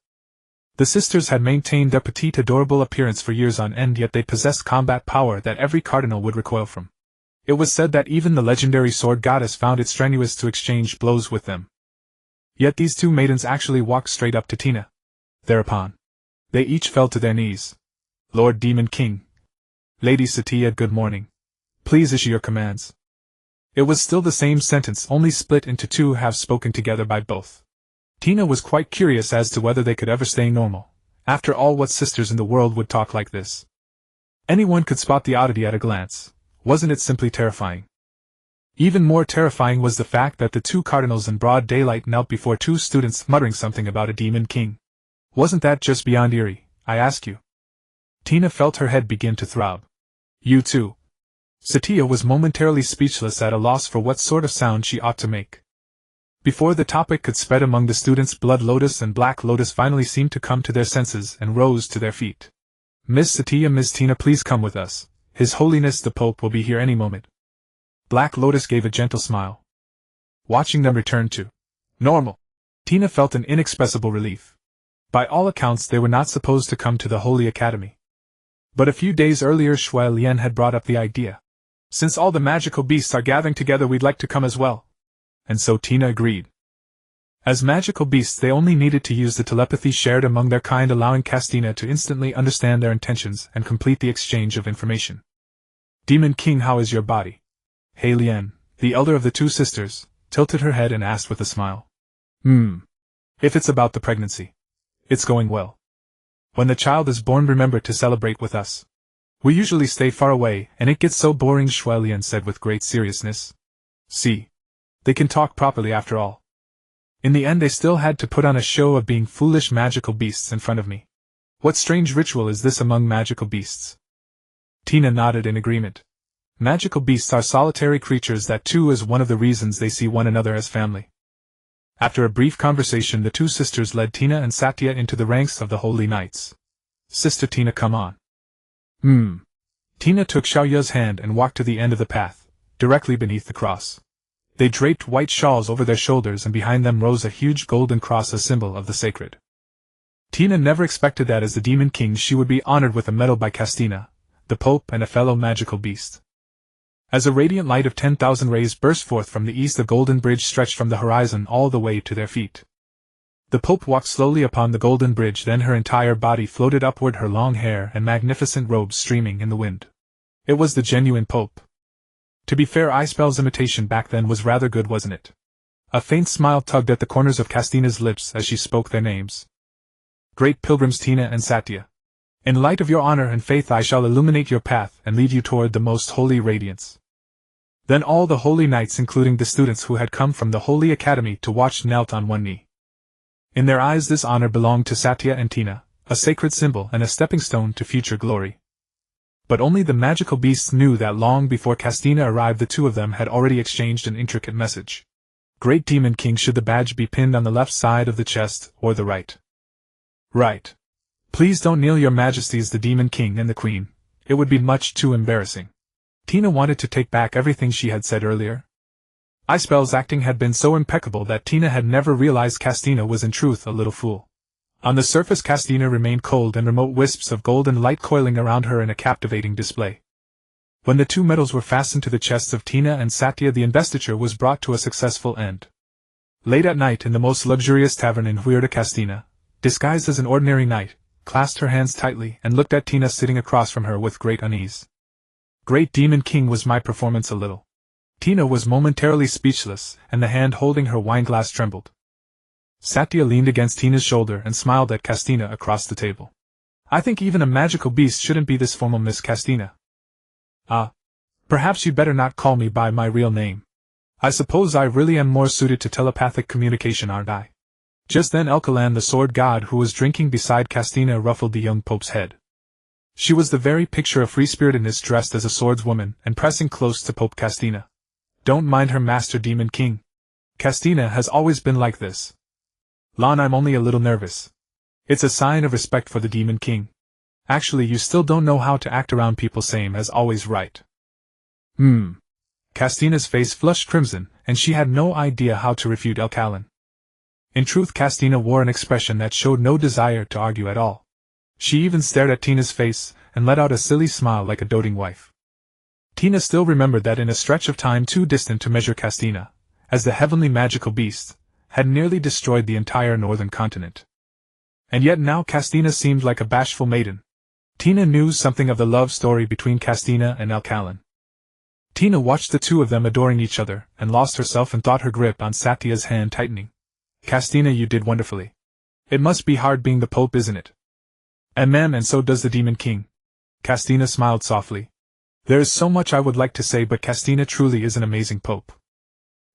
The sisters had maintained their petite adorable appearance for years on end, yet they possessed combat power that every cardinal would recoil from. It was said that even the legendary sword goddess found it strenuous to exchange blows with them. Yet these two maidens actually walked straight up to Tina. Thereupon, they each fell to their knees. "Lord Demon King. Lady Satya, good morning. Please issue your commands." It was still the same sentence, only split into two halves spoken together by both. Tina was quite curious as to whether they could ever stay normal. After all, what sisters in the world would talk like this? Anyone could spot the oddity at a glance. Wasn't it simply terrifying? Even more terrifying was the fact that the two cardinals in broad daylight knelt before two students muttering something about a demon king. Wasn't that just beyond eerie, I ask you? Tina felt her head begin to throb. You too. Satya was momentarily speechless, at a loss for what sort of sound she ought to make. Before the topic could spread among the students, Blood Lotus and Black Lotus finally seemed to come to their senses and rose to their feet. "Miss Satya, Miss Tina, please come with us. His Holiness the Pope will be here any moment." Black Lotus gave a gentle smile. Watching them return to normal, Tina felt an inexpressible relief. By all accounts, they were not supposed to come to the Holy Academy. But a few days earlier, Shui Lian had brought up the idea. "Since all the magical beasts are gathering together, we'd like to come as well." And so Tina agreed. As magical beasts, they only needed to use the telepathy shared among their kind, allowing Castina to instantly understand their intentions and complete the exchange of information. "Demon King, how is your body?" He Lian, the elder of the two sisters, tilted her head and asked with a smile. If it's about the pregnancy, it's going well. When the child is born, remember to celebrate with us. We usually stay far away, and it gets so boring," Shui Lian said with great seriousness. See, they can talk properly after all. In the end, they still had to put on a show of being foolish magical beasts in front of me. What strange ritual is this among magical beasts? Tina nodded in agreement. Magical beasts are solitary creatures, that too is one of the reasons they see one another as family. After a brief conversation, the two sisters led Tina and Satya into the ranks of the Holy Knights. "Sister Tina, come on." Tina took Xiaoya's hand and walked to the end of the path, directly beneath the cross. They draped white shawls over their shoulders, and behind them rose a huge golden cross, a symbol of the sacred. Tina never expected that as the Demon King she would be honored with a medal by Castina, the Pope, and a fellow magical beast. As a radiant light of 10,000 rays burst forth from the east, the golden bridge stretched from the horizon all the way to their feet. The Pope walked slowly upon the golden bridge, then her entire body floated upward, her long hair and magnificent robes streaming in the wind. It was the genuine Pope. To be fair, Ispel's imitation back then was rather good, wasn't it? A faint smile tugged at the corners of Castina's lips as she spoke their names. "Great pilgrims Tina and Satya. In light of your honor and faith, I shall illuminate your path and lead you toward the most holy radiance." Then all the holy knights, including the students who had come from the Holy Academy to watch, knelt on one knee. In their eyes, this honor belonged to Satya and Tina, a sacred symbol and a stepping stone to future glory. But only the magical beasts knew that long before Castina arrived, the two of them had already exchanged an intricate message. "Great Demon King, should the badge be pinned on the left side of the chest or the right?" "Right. Please don't kneel, Your Majesties, the Demon King and the Queen. It would be much too embarrassing." Tina wanted to take back everything she had said earlier. Ispel's acting had been so impeccable that Tina had never realized Castina was in truth a little fool. On the surface, Castina remained cold, and remote wisps of golden light coiling around her in a captivating display. When the two medals were fastened to the chests of Tina and Satya, the investiture was brought to a successful end. Late at night, in the most luxurious tavern in Huerta, Castina, disguised as an ordinary knight, clasped her hands tightly and looked at Tina sitting across from her with great unease. "Great Demon King, was my performance a little?" Tina was momentarily speechless, and the hand holding her wineglass trembled. Satya leaned against Tina's shoulder and smiled at Castina across the table. "I think even a magical beast shouldn't be this formal, Miss Castina." Perhaps you'd better not call me by my real name. I suppose I really am more suited to telepathic communication, aren't I?" Just then Elkalan, the sword god who was drinking beside Castina, ruffled the young Pope's head. She was the very picture of free-spiritedness, dressed as a swordswoman and pressing close to Pope Castina. "Don't mind her, Master Demon King. Castina has always been like this." "Lon, I'm only a little nervous." "It's a sign of respect for the Demon King. Actually, you still don't know how to act around people, same as always, right?" Castina's face flushed crimson, and she had no idea how to refute Elkalan. In truth, Castina wore an expression that showed no desire to argue at all. She even stared at Tina's face, and let out a silly smile like a doting wife. Tina still remembered that in a stretch of time too distant to measure, Castina, as the heavenly magical beast, had nearly destroyed the entire northern continent. And yet now Castina seemed like a bashful maiden. Tina knew something of the love story between Castina and Alcalin. Tina watched the two of them adoring each other, and lost herself in thought, her grip on Satya's hand tightening. Castina, you did wonderfully. It must be hard being the Pope, isn't it? And so does the Demon King. Castina smiled softly. There is so much I would like to say, but Castina truly is an amazing Pope.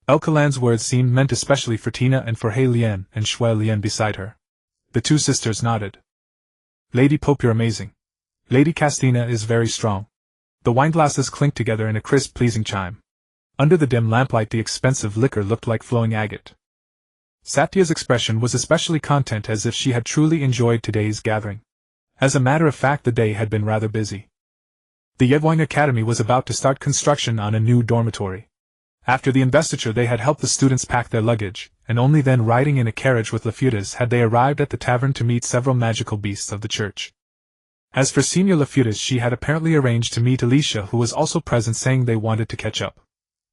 Alcalin's words seemed meant especially for Tina and for He Lian and Shui Lian beside her. The two sisters nodded. Lady Pope, you're amazing. Lady Castina is very strong. The wineglasses clinked together in a crisp, pleasing chime. Under the dim lamplight the expensive liquor looked like flowing agate. Satya's expression was especially content, as if she had truly enjoyed today's gathering. As a matter of fact, the day had been rather busy. The Reborn Academy was about to start construction on a new dormitory. After the investiture they had helped the students pack their luggage, and only then, riding in a carriage with Lafutas, had they arrived at the tavern to meet several magical beasts of the church. As for Senior Lafutas, she had apparently arranged to meet Alicia, who was also present, saying they wanted to catch up.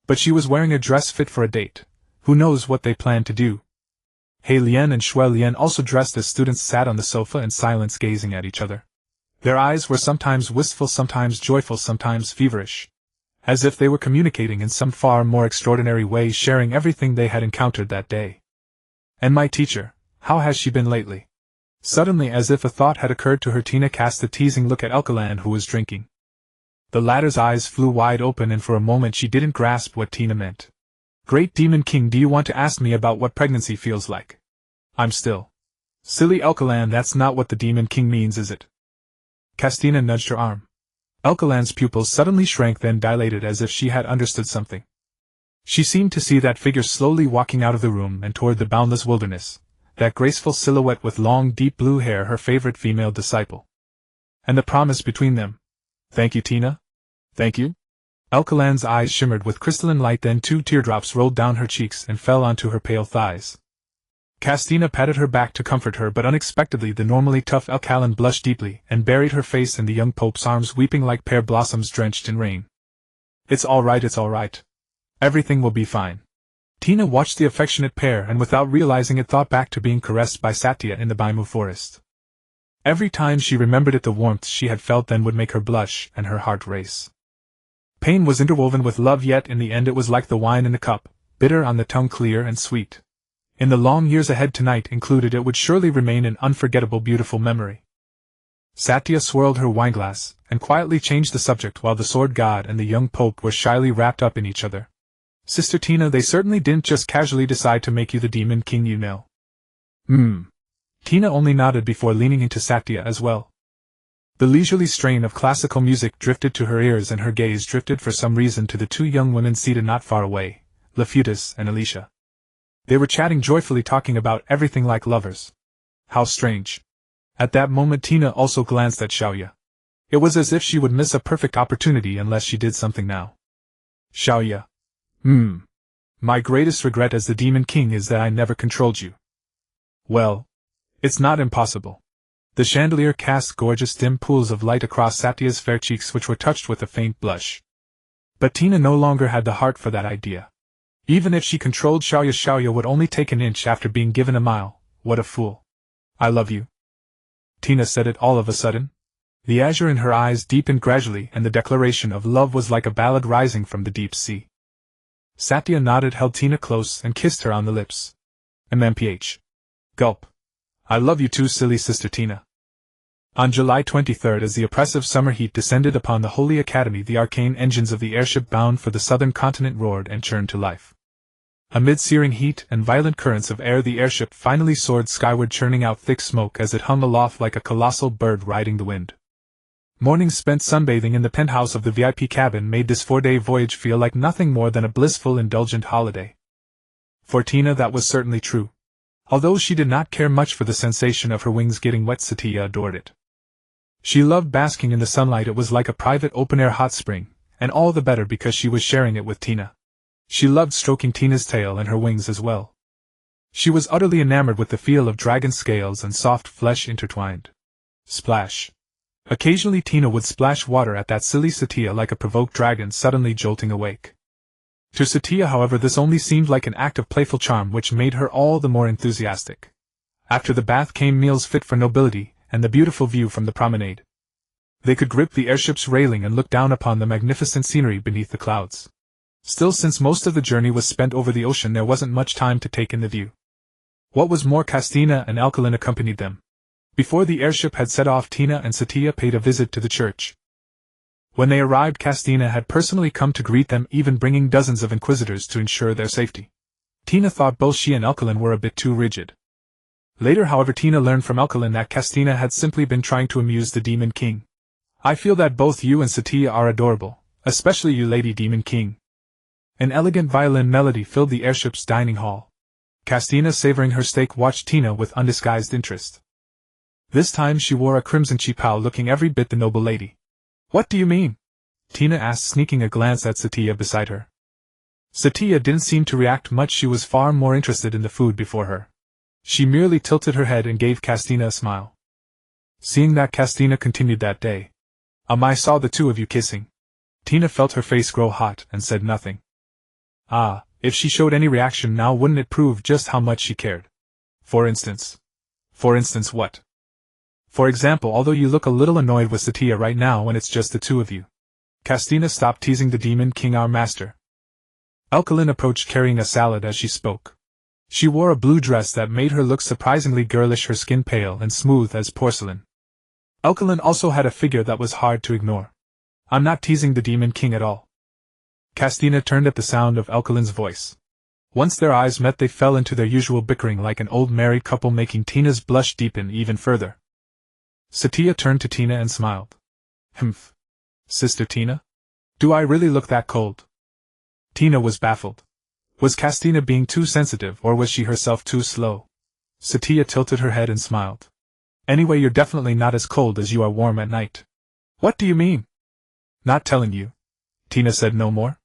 But she was wearing a dress fit for a date. Who knows what they planned to do? He Lian and Shui Lian, also dressed as students, sat on the sofa in silence, gazing at each other. Their eyes were sometimes wistful, sometimes joyful, sometimes feverish, as if they were communicating in some far more extraordinary way, sharing everything they had encountered that day. And my teacher, how has she been lately? Suddenly, as if a thought had occurred to her, Tina cast a teasing look at Alcalin, who was drinking. The latter's eyes flew wide open, and for a moment she didn't grasp what Tina meant. Great Demon King, do you want to ask me about what pregnancy feels like? I'm still. Silly Alcalin, that's not what the Demon King means, is it? Castina nudged her arm. Alcalin's pupils suddenly shrank, then dilated, as if she had understood something. She seemed to see that figure slowly walking out of the room and toward the boundless wilderness, that graceful silhouette with long deep blue hair, her favorite female disciple. And the promise between them. Thank you, Tina. Thank you. Alcalin's eyes shimmered with crystalline light, then 2 teardrops rolled down her cheeks and fell onto her pale thighs. Castina patted her back to comfort her, but unexpectedly the normally tough Alcalin blushed deeply and buried her face in the young Pope's arms, weeping like pear blossoms drenched in rain. It's all right, it's all right. Everything will be fine. Tina watched the affectionate pair and, without realizing it, thought back to being caressed by Satya in the Baimu forest. Every time she remembered it, the warmth she had felt then would make her blush and her heart race. Pain was interwoven with love, yet in the end it was like the wine in the cup, bitter on the tongue, clear and sweet. In the long years ahead, tonight included, it would surely remain an unforgettable, beautiful memory. Satya swirled her wineglass and quietly changed the subject, while the sword god and the young Pope were shyly wrapped up in each other. Sister Tina, they certainly didn't just casually decide to make you the Demon King, you know. Tina only nodded before leaning into Satya as well. The leisurely strain of classical music drifted to her ears, and her gaze drifted for some reason to the 2 young women seated not far away, Lafutas and Alicia. They were chatting joyfully, talking about everything like lovers. How strange. At that moment Tina also glanced at Xiaoya. It was as if she would miss a perfect opportunity unless she did something now. Xiaoya. My greatest regret as the Demon King is that I never controlled you. Well, it's not impossible. The chandelier cast gorgeous dim pools of light across Satya's fair cheeks, which were touched with a faint blush. But Tina no longer had the heart for that idea. Even if she controlled Xiaoya, Xiaoya would only take an inch after being given a mile. What a fool. I love you. Tina said it all of a sudden. The azure in her eyes deepened gradually, and the declaration of love was like a ballad rising from the deep sea. Satya nodded, held Tina close, and kissed her on the lips. MMPH. Gulp. I love you too, silly Sister Tina. On July 23rd, as the oppressive summer heat descended upon the Holy Academy, the arcane engines of the airship bound for the southern continent roared and churned to life. Amid searing heat and violent currents of air, the airship finally soared skyward, churning out thick smoke as it hung aloft like a colossal bird riding the wind. Mornings spent sunbathing in the penthouse of the VIP cabin made this 4-day voyage feel like nothing more than a blissful, indulgent holiday. For Tina that was certainly true. Although she did not care much for the sensation of her wings getting wet, Satya adored it. She loved basking in the sunlight. It was like a private open-air hot spring, and all the better because she was sharing it with Tina. She loved stroking Tina's tail and her wings as well. She was utterly enamored with the feel of dragon scales and soft flesh intertwined. Splash. Occasionally Tina would splash water at that silly Satya like a provoked dragon suddenly jolting awake. To Satya, however, this only seemed like an act of playful charm which made her all the more enthusiastic. After the bath came meals fit for nobility, and the beautiful view from the promenade. They could grip the airship's railing and look down upon the magnificent scenery beneath the clouds. Still, since most of the journey was spent over the ocean, there wasn't much time to take in the view. What was more, Castina and Alkaline accompanied them. Before the airship had set off, Tina and Satya paid a visit to the church. When they arrived, Castina had personally come to greet them, even bringing dozens of inquisitors to ensure their safety. Tina thought both she and Alkaline were a bit too rigid. Later, however, Tina learned from Alkaline that Castina had simply been trying to amuse the Demon King. "I feel that both you and Satya are adorable, especially you, Lady Demon King." An elegant violin melody filled the airship's dining hall. Castina, savoring her steak, watched Tina with undisguised interest. This time she wore a crimson chipao, looking every bit the noble lady. "What do you mean?" Tina asked, sneaking a glance at Satya beside her. Satya didn't seem to react much. She was far more interested in the food before her. She merely tilted her head and gave Castina a smile. Seeing that Castina continued that day. "I saw the two of you kissing." Tina felt her face grow hot and said nothing. If she showed any reaction now, wouldn't it prove just how much she cared? For instance. For instance what? For example, although you look a little annoyed with Satya right now when it's just the two of you. Castina stopped teasing the Demon King, our master. Alkaline approached carrying a salad as she spoke. She wore a blue dress that made her look surprisingly girlish, her skin pale and smooth as porcelain. Alkaline also had a figure that was hard to ignore. "I'm not teasing the Demon King at all." Castina turned at the sound of Alkaline's voice. Once their eyes met, they fell into their usual bickering like an old married couple, making Tina's blush deepen even further. Satya turned to Tina and smiled. "Humph. Sister Tina? Do I really look that cold?" Tina was baffled. Was Castina being too sensitive, or was she herself too slow? Satya tilted her head and smiled. "Anyway, you're definitely not as cold as you are warm at night." "What do you mean?" "Not telling you." Tina said no more.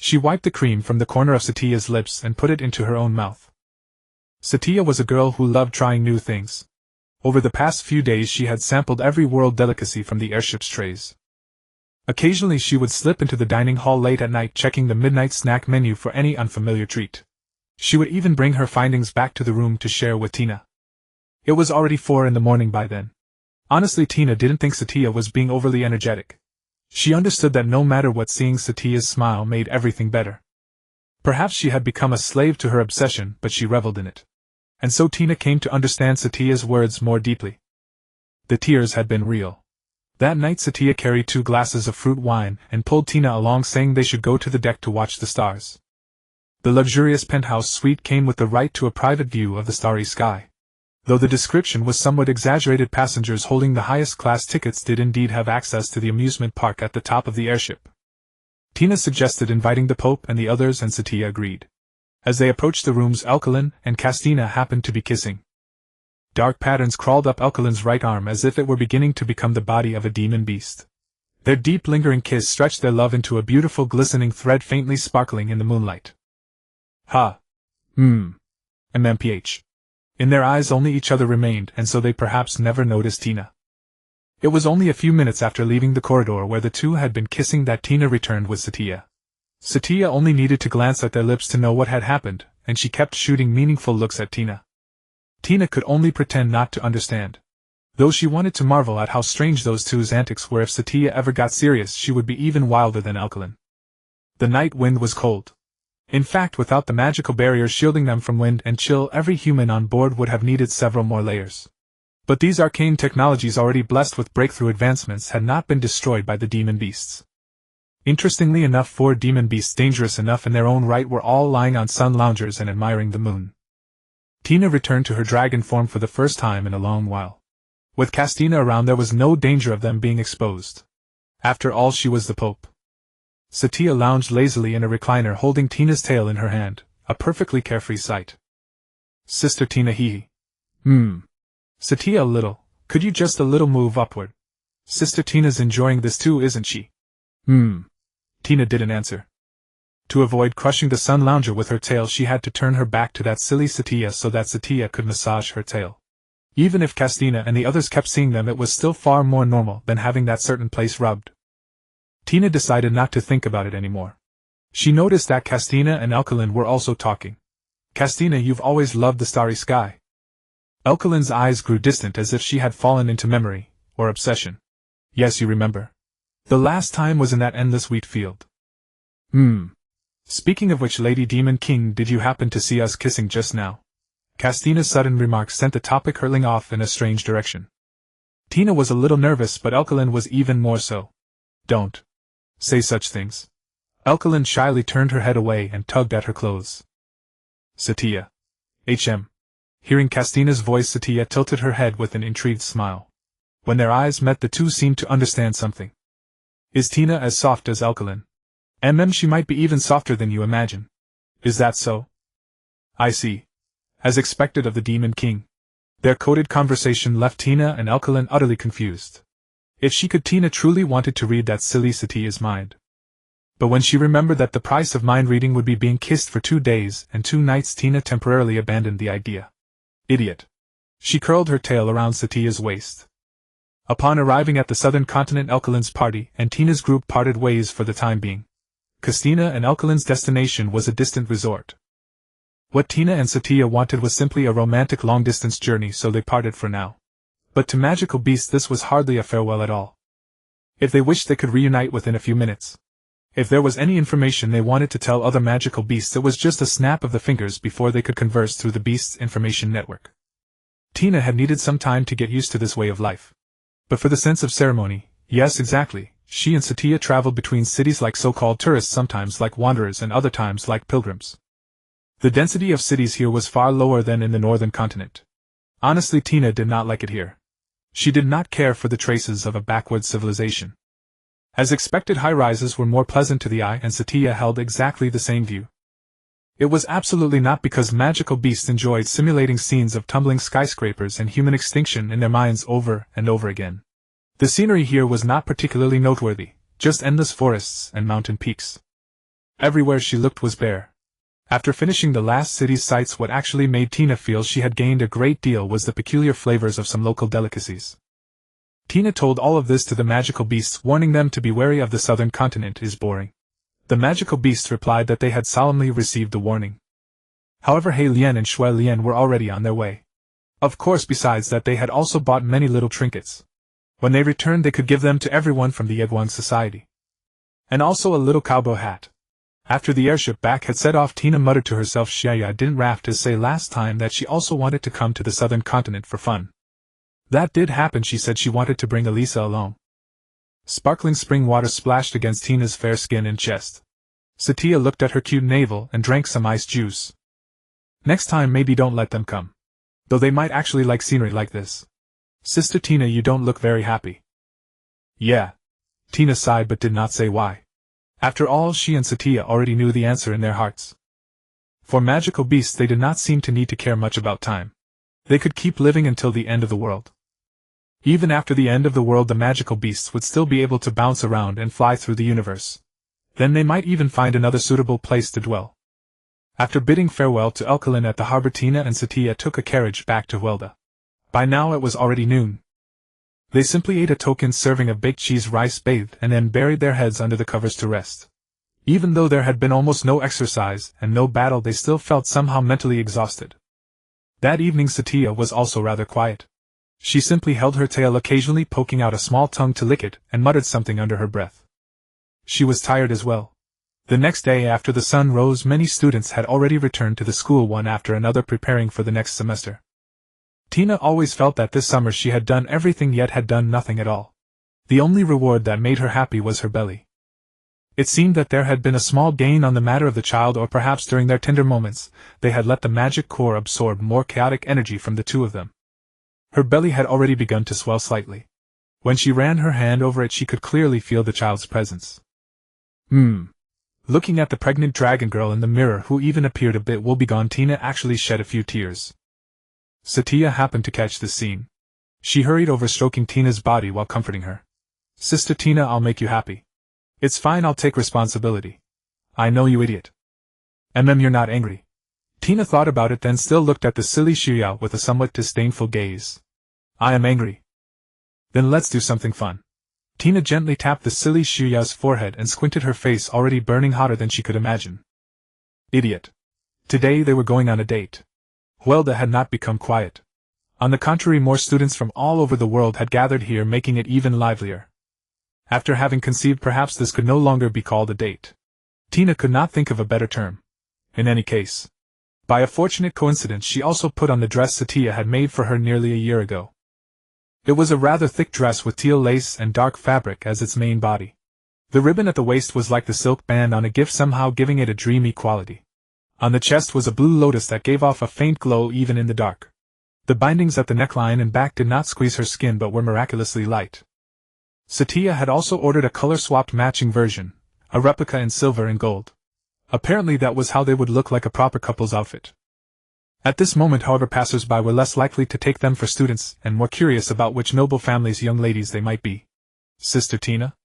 She wiped the cream from the corner of Satya's lips and put it into her own mouth. Satya was a girl who loved trying new things. Over the past few days she had sampled every world delicacy from the airship's trays. Occasionally she would slip into the dining hall late at night, checking the midnight snack menu for any unfamiliar treat. She would even bring her findings back to the room to share with Tina. It was already 4 in the morning by then. Honestly, Tina didn't think Satya was being overly energetic. She understood that no matter what, seeing Satya's smile made everything better. Perhaps she had become a slave to her obsession, but she reveled in it. And so Tina came to understand Satya's words more deeply. The tears had been real. That night Satya carried 2 glasses of fruit wine and pulled Tina along, saying they should go to the deck to watch the stars. The luxurious penthouse suite came with the right to a private view of the starry sky. Though the description was somewhat exaggerated, passengers holding the highest class tickets did indeed have access to the amusement park at the top of the airship. Tina suggested inviting the Pope and the others, and Satya agreed. As they approached the rooms, Alkaline and Castina happened to be kissing. Dark patterns crawled up Alkaline's right arm as if it were beginning to become the body of a demon beast. Their deep, lingering kiss stretched their love into a beautiful, glistening thread faintly sparkling in the moonlight. MMPH. In their eyes only each other remained, and so they perhaps never noticed Tina. It was only a few minutes after leaving the corridor where the two had been kissing that Tina returned with Satya. Satya only needed to glance at their lips to know what had happened, and she kept shooting meaningful looks at Tina. Tina could only pretend not to understand. Though she wanted to marvel at how strange those two's antics were. If Satya ever got serious, she would be even wilder than Alkaline. The night wind was cold. In fact, without the magical barriers shielding them from wind and chill, every human on board would have needed several more layers. But these arcane technologies, already blessed with breakthrough advancements, had not been destroyed by the demon beasts. Interestingly enough, 4 demon beasts dangerous enough in their own right were all lying on sun loungers and admiring the moon. Tina returned to her dragon form for the first time in a long while. With Castina around, there was no danger of them being exposed. After all, she was the Pope. Satya lounged lazily in a recliner, holding Tina's tail in her hand, a perfectly carefree sight. "Sister Tina, hee hee." Satya, a little. Could you just a little move upward? Sister Tina's enjoying this too, isn't she? Tina didn't answer. To avoid crushing the sun lounger with her tail, she had to turn her back to that silly Satya so that Satya could massage her tail. Even if Castina and the others kept seeing them, it was still far more normal than having that certain place rubbed. Tina decided not to think about it anymore. She noticed that Castina and Elkalin were also talking. "Castina, you've always loved the starry sky." Elkalin's eyes grew distant as if she had fallen into memory, or obsession. "Yes, you remember. The last time was in that endless wheat field." Speaking of which, Lady Demon King, did you happen to see us kissing just now?" Castina's sudden remark sent the topic hurtling off in a strange direction. Tina was a little nervous, but Elkalin was even more so. "Don't say such things." Elkalin shyly turned her head away and tugged at her clothes. "Satya. Hearing Castina's voice, Satya tilted her head with an intrigued smile. When their eyes met, the two seemed to understand something. "Is Tina as soft as Elkalin?" She might be even softer than you imagine." "Is that so?" "I see." As expected of the Demon King. Their coded conversation left Tina and Elkalin utterly confused. If she could, Tina truly wanted to read that silly Satya's mind. But when she remembered that the price of mind reading would be being kissed for 2 days and 2 nights, Tina temporarily abandoned the idea. Idiot. She curled her tail around Satya's waist. Upon arriving at the southern continent, Elkalin's party and Tina's group parted ways for the time being. Castina and Elkalin's destination was a distant resort. What Tina and Satya wanted was simply a romantic long-distance journey, so they parted for now. But to magical beasts this was hardly a farewell at all. If they wished, they could reunite within a few minutes. If there was any information they wanted to tell other magical beasts, it was just a snap of the fingers before they could converse through the beast's information network. Tina had needed some time to get used to this way of life. But for the sense of ceremony, yes, exactly, she and Satya traveled between cities like so-called tourists, sometimes like wanderers and other times like pilgrims. The density of cities here was far lower than in the northern continent. Honestly, Tina did not like it here. She did not care for the traces of a backward civilization. As expected, high-rises were more pleasant to the eye, and Satya held exactly the same view. It was absolutely not because magical beasts enjoyed simulating scenes of tumbling skyscrapers and human extinction in their minds over and over again. The scenery here was not particularly noteworthy, just endless forests and mountain peaks. Everywhere she looked was bare. After finishing the last city's sights, what actually made Tina feel she had gained a great deal was the peculiar flavors of some local delicacies. Tina told all of this to the magical beasts, warning them to be wary of the southern continent is boring. The magical beasts replied that they had solemnly received the warning. However, He Lian and Shui Lian were already on their way. Of course, besides that, they had also bought many little trinkets. When they returned, they could give them to everyone from the Yegwang society. And also a little cowboy hat. After the airship back had set off, Tina muttered to herself, "Shaya, didn't Rafta say last time that she also wanted to come to the southern continent for fun?" That did happen. She said she wanted to bring Elisa along. Sparkling spring water splashed against Tina's fair skin and chest. Satya looked at her cute navel and drank some ice juice. "Next time maybe don't let them come. Though they might actually like scenery like this." "Sister Tina, you don't look very happy." "Yeah." Tina sighed but did not say why. After all, she and Satya already knew the answer in their hearts. For magical beasts, they did not seem to need to care much about time. They could keep living until the end of the world. Even after the end of the world, the magical beasts would still be able to bounce around and fly through the universe. Then they might even find another suitable place to dwell. After bidding farewell to Elkalin at the harbor, Tina and Satya took a carriage back to Huelda. By now it was already noon. They simply ate a token serving of baked cheese rice, bathed, and then buried their heads under the covers to rest. Even though there had been almost no exercise and no battle, they still felt somehow mentally exhausted. That evening Satya was also rather quiet. She simply held her tail, occasionally poking out a small tongue to lick it, and muttered something under her breath. She was tired as well. The next day after the sun rose, many students had already returned to the school, one after another, preparing for the next semester. Tina always felt that this summer she had done everything yet had done nothing at all. The only reward that made her happy was her belly. It seemed that there had been a small gain on the matter of the child, or perhaps during their tender moments, they had let the magic core absorb more chaotic energy from the two of them. Her belly had already begun to swell slightly. When she ran her hand over it, she could clearly feel the child's presence. Looking at the pregnant dragon girl in the mirror, who even appeared a bit woebegone, Tina actually shed a few tears. Satya happened to catch this scene. She hurried over, stroking Tina's body while comforting her. "Sister Tina, I'll make you happy. It's fine, I'll take responsibility. I know, you idiot. You're not angry. Tina thought about it, then still looked at the silly Xiaoya with a somewhat disdainful gaze. I am angry. Then let's do something fun. Tina gently tapped the silly Xiaoya's forehead and squinted, her face already burning hotter than she could imagine. Idiot. Today they were going on a date. Huelda had not become quiet. On the contrary, more students from all over the world had gathered here, making it even livelier. After having conceived perhaps this could no longer be called a date. Tina could not think of a better term. In any case, by a fortunate coincidence, she also put on the dress Satya had made for her nearly a year ago. It was a rather thick dress with teal lace and dark fabric as its main body. The ribbon at the waist was like the silk band on a gift, somehow giving it a dreamy quality. On the chest was a blue lotus that gave off a faint glow even in the dark. The bindings at the neckline and back did not squeeze her skin but were miraculously light. Satya had also ordered a color-swapped matching version, a replica in silver and gold. Apparently that was how they would look like a proper couple's outfit. At this moment, however, passers-by were less likely to take them for students and more curious about which noble family's young ladies they might be. Sister Tina?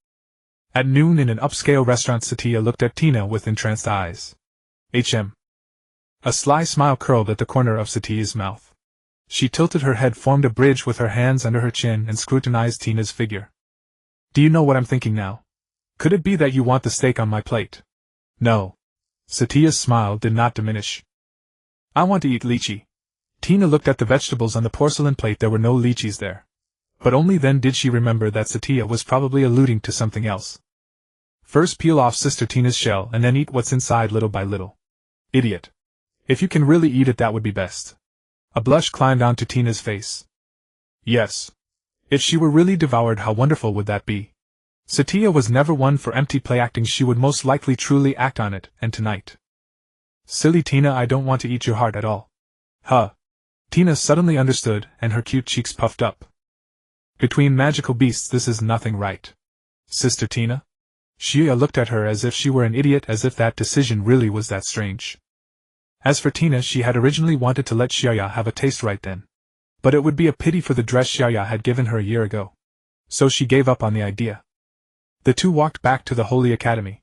At noon in an upscale restaurant, Satya looked at Tina with entranced eyes. A sly smile curled at the corner of Satya's mouth. She tilted her head, formed a bridge with her hands under her chin, and scrutinized Tina's figure. Do you know what I'm thinking now? Could it be that you want the steak on my plate? No. Satya's smile did not diminish. I want to eat lychee. Tina looked at the vegetables on the porcelain plate. There were no lychees there. But only then did she remember that Satya was probably alluding to something else. First peel off Sister Tina's shell and then eat what's inside little by little. Idiot. If you can really eat it, that would be best. A blush climbed onto Tina's face. Yes. If she were really devoured, how wonderful would that be? Satya was never one for empty play acting. She would most likely truly act on it, and tonight. Silly Tina, I don't want to eat your heart at all. Huh. Tina suddenly understood, and her cute cheeks puffed up. Between magical beasts, this is nothing right. Sister Tina? Xiaoya looked at her as if she were an idiot, as if that decision really was that strange. As for Tina, she had originally wanted to let Xiaoya have a taste right then. But it would be a pity for the dress Xiaoya had given her a year ago. So she gave up on the idea. The two walked back to the Holy Academy.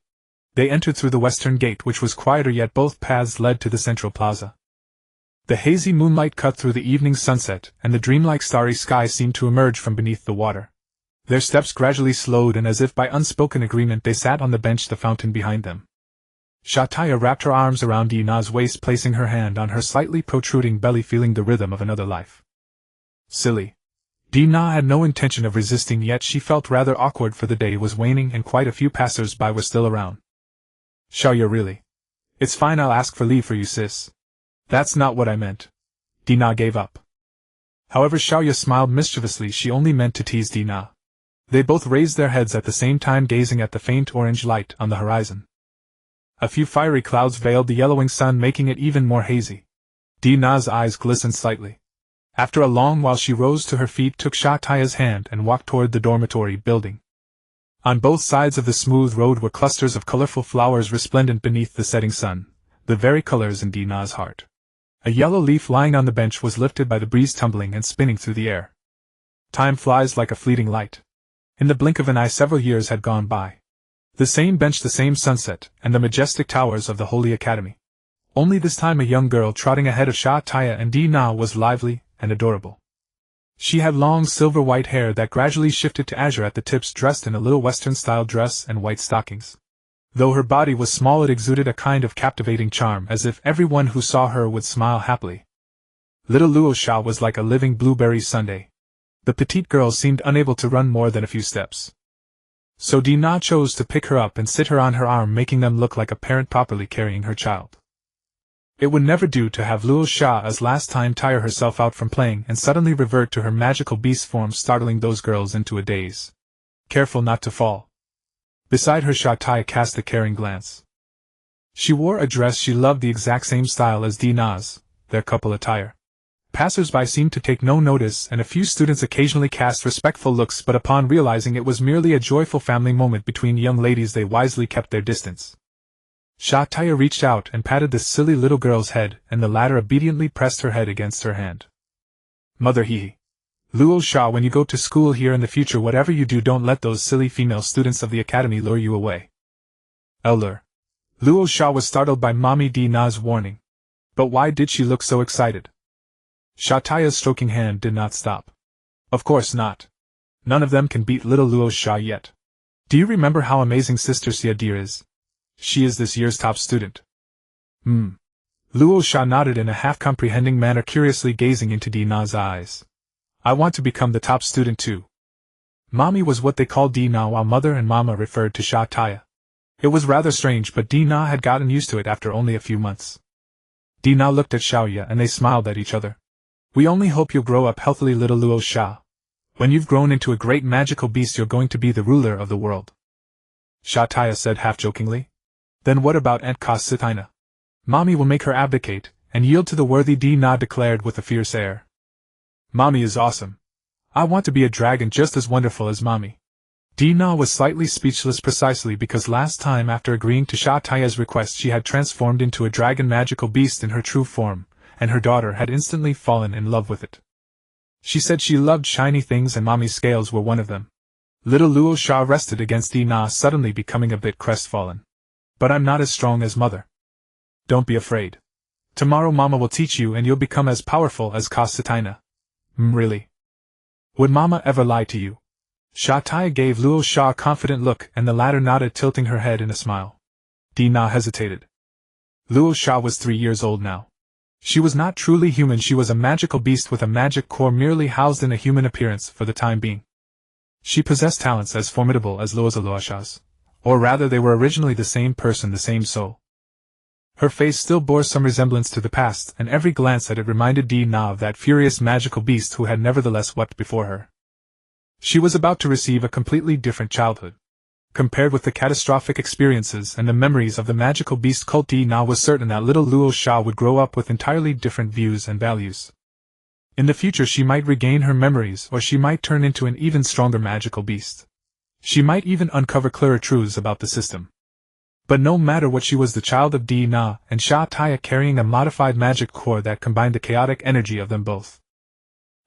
They entered through the western gate, which was quieter, yet both paths led to the central plaza. The hazy moonlight cut through the evening sunset, and the dreamlike starry sky seemed to emerge from beneath the water. Their steps gradually slowed, and as if by unspoken agreement they sat on the bench, the fountain behind them. Satya wrapped her arms around Dina's waist, placing her hand on her slightly protruding belly, feeling the rhythm of another life. Silly. Dina had no intention of resisting, yet she felt rather awkward, for the day was waning and quite a few passers-by were still around. Xiaoya, really? It's fine, I'll ask for leave for you, sis. That's not what I meant. Dina gave up. However, Xiaoya smiled mischievously. She only meant to tease Dina. They both raised their heads at the same time, gazing at the faint orange light on the horizon. A few fiery clouds veiled the yellowing sun, making it even more hazy. Dina's eyes glistened slightly. After a long while she rose to her feet, took Satya's hand, and walked toward the dormitory building. On both sides of the smooth road were clusters of colorful flowers resplendent beneath the setting sun, the very colors in Dina's heart. A yellow leaf lying on the bench was lifted by the breeze, tumbling and spinning through the air. Time flies like a fleeting light. In the blink of an eye several years had gone by. The same bench, the same sunset, and the majestic towers of the Holy Academy. Only this time a young girl trotting ahead of Satya and Dina was lively and adorable. She had long silver-white hair that gradually shifted to azure at the tips, dressed in a little Western-style dress and white stockings. Though her body was small, it exuded a kind of captivating charm, as if everyone who saw her would smile happily. Little Luo Sha was like a living blueberry sundae. The petite girl seemed unable to run more than a few steps. So Dina chose to pick her up and sit her on her arm, making them look like a parent properly carrying her child. It would never do to have Luo Sha as last time tire herself out from playing and suddenly revert to her magical beast form, startling those girls into a daze. Careful not to fall. Beside her, Satya cast a caring glance. She wore a dress she loved, the exact same style as Dina's, their couple attire. Passers-by seemed to take no notice, and a few students occasionally cast respectful looks, but upon realizing it was merely a joyful family moment between young ladies, they wisely kept their distance. Satya reached out and patted the silly little girl's head, and the latter obediently pressed her head against her hand. Mother, hee. Luo Sha, when you go to school here in the future, whatever you do, don't let those silly female students of the academy lure you away. Elder. Luo Sha was startled by Mommy Di Na's warning. But why did she look so excited? Satya's stroking hand did not stop. Of course not. None of them can beat little Luo Sha yet. Do you remember how amazing Sister Satya is? She is this year's top student. Luo Sha nodded in a half-comprehending manner, curiously gazing into Di Na's eyes. I want to become the top student too. Mommy was what they called Di Na, while Mother and Mama referred to Satya. It was rather strange, but Di Na had gotten used to it after only a few months. Di Na looked at Satya and they smiled at each other. We only hope you'll grow up healthily, little Luo Sha. When you've grown into a great magical beast, you're going to be the ruler of the world. Satya said half-jokingly. Then what about Aunt Kossatina? Mommy will make her abdicate and yield to the worthy, Di Na declared with a fierce air. Mommy is awesome. I want to be a dragon just as wonderful as Mommy. Di Na was slightly speechless, precisely because last time, after agreeing to Satya's request, she had transformed into a dragon magical beast in her true form, and her daughter had instantly fallen in love with it. She said she loved shiny things and Mommy's scales were one of them. Little Luo Sha rested against Di Na, suddenly becoming a bit crestfallen. But I'm not as strong as Mother. Don't be afraid. Tomorrow Mama will teach you and you'll become as powerful as Kossatina. Really? Would Mama ever lie to you? Satya gave Luo Sha a confident look and the latter nodded, tilting her head in a smile. Di Na hesitated. Luo Sha was 3 years old now. She was not truly human, she was a magical beast with a magic core merely housed in a human appearance for the time being. She possessed talents as formidable as Luo Sha's, or rather they were originally the same person, the same soul. Her face still bore some resemblance to the past, and every glance at it reminded Di Na of that furious magical beast who had nevertheless wept before her. She was about to receive a completely different childhood. Compared with the catastrophic experiences and the memories of the magical beast cult, Di Na was certain that little Luo Sha would grow up with entirely different views and values. In the future she might regain her memories, or she might turn into an even stronger magical beast. She might even uncover clearer truths about the system. But no matter what, she was the child of Di Na and Satya, carrying a modified magic core that combined the chaotic energy of them both.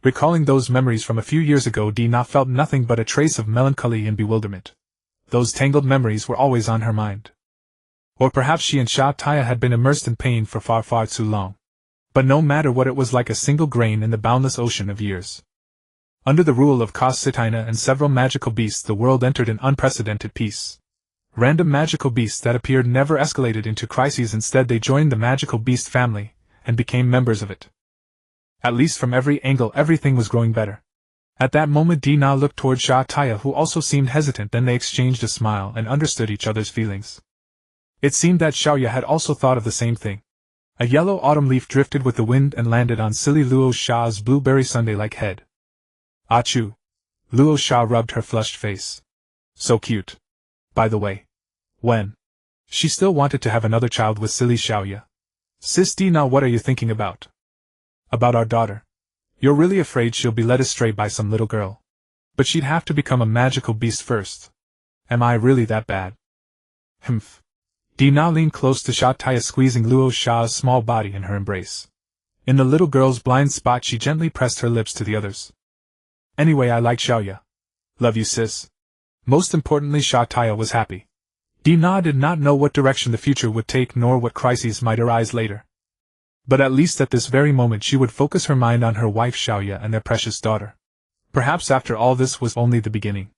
Recalling those memories from a few years ago, Di Na felt nothing but a trace of melancholy and bewilderment. Those tangled memories were always on her mind. Or perhaps she and Satya had been immersed in pain for far, far too long. But no matter what, it was like a single grain in the boundless ocean of years. Under the rule of Kossatina and several magical beasts, the world entered an unprecedented peace. Random magical beasts that appeared never escalated into crises, instead they joined the magical beast family, and became members of it. At least from every angle everything was growing better. At that moment Di Na looked toward Satya, who also seemed hesitant, then they exchanged a smile and understood each other's feelings. It seemed that Satya had also thought of the same thing. A yellow autumn leaf drifted with the wind and landed on silly Luo Sha's blueberry sundae-like head. Achoo! Luo Sha rubbed her flushed face. So cute. By the way. When? She still wanted to have another child with silly Satya. Sis Di Na, what are you thinking about? About our daughter. You're really afraid she'll be led astray by some little girl. But she'd have to become a magical beast first. Am I really that bad? Humph. Di Na leaned close to Satya, squeezing Luo Sha's small body in her embrace. In the little girl's blind spot she gently pressed her lips to the others. Anyway, I like Satya. Love you, sis. Most importantly, Satya was happy. Di Na did not know what direction the future would take nor what crises might arise later. But at least at this very moment she would focus her mind on her wife Satya and their precious daughter. Perhaps after all this was only the beginning.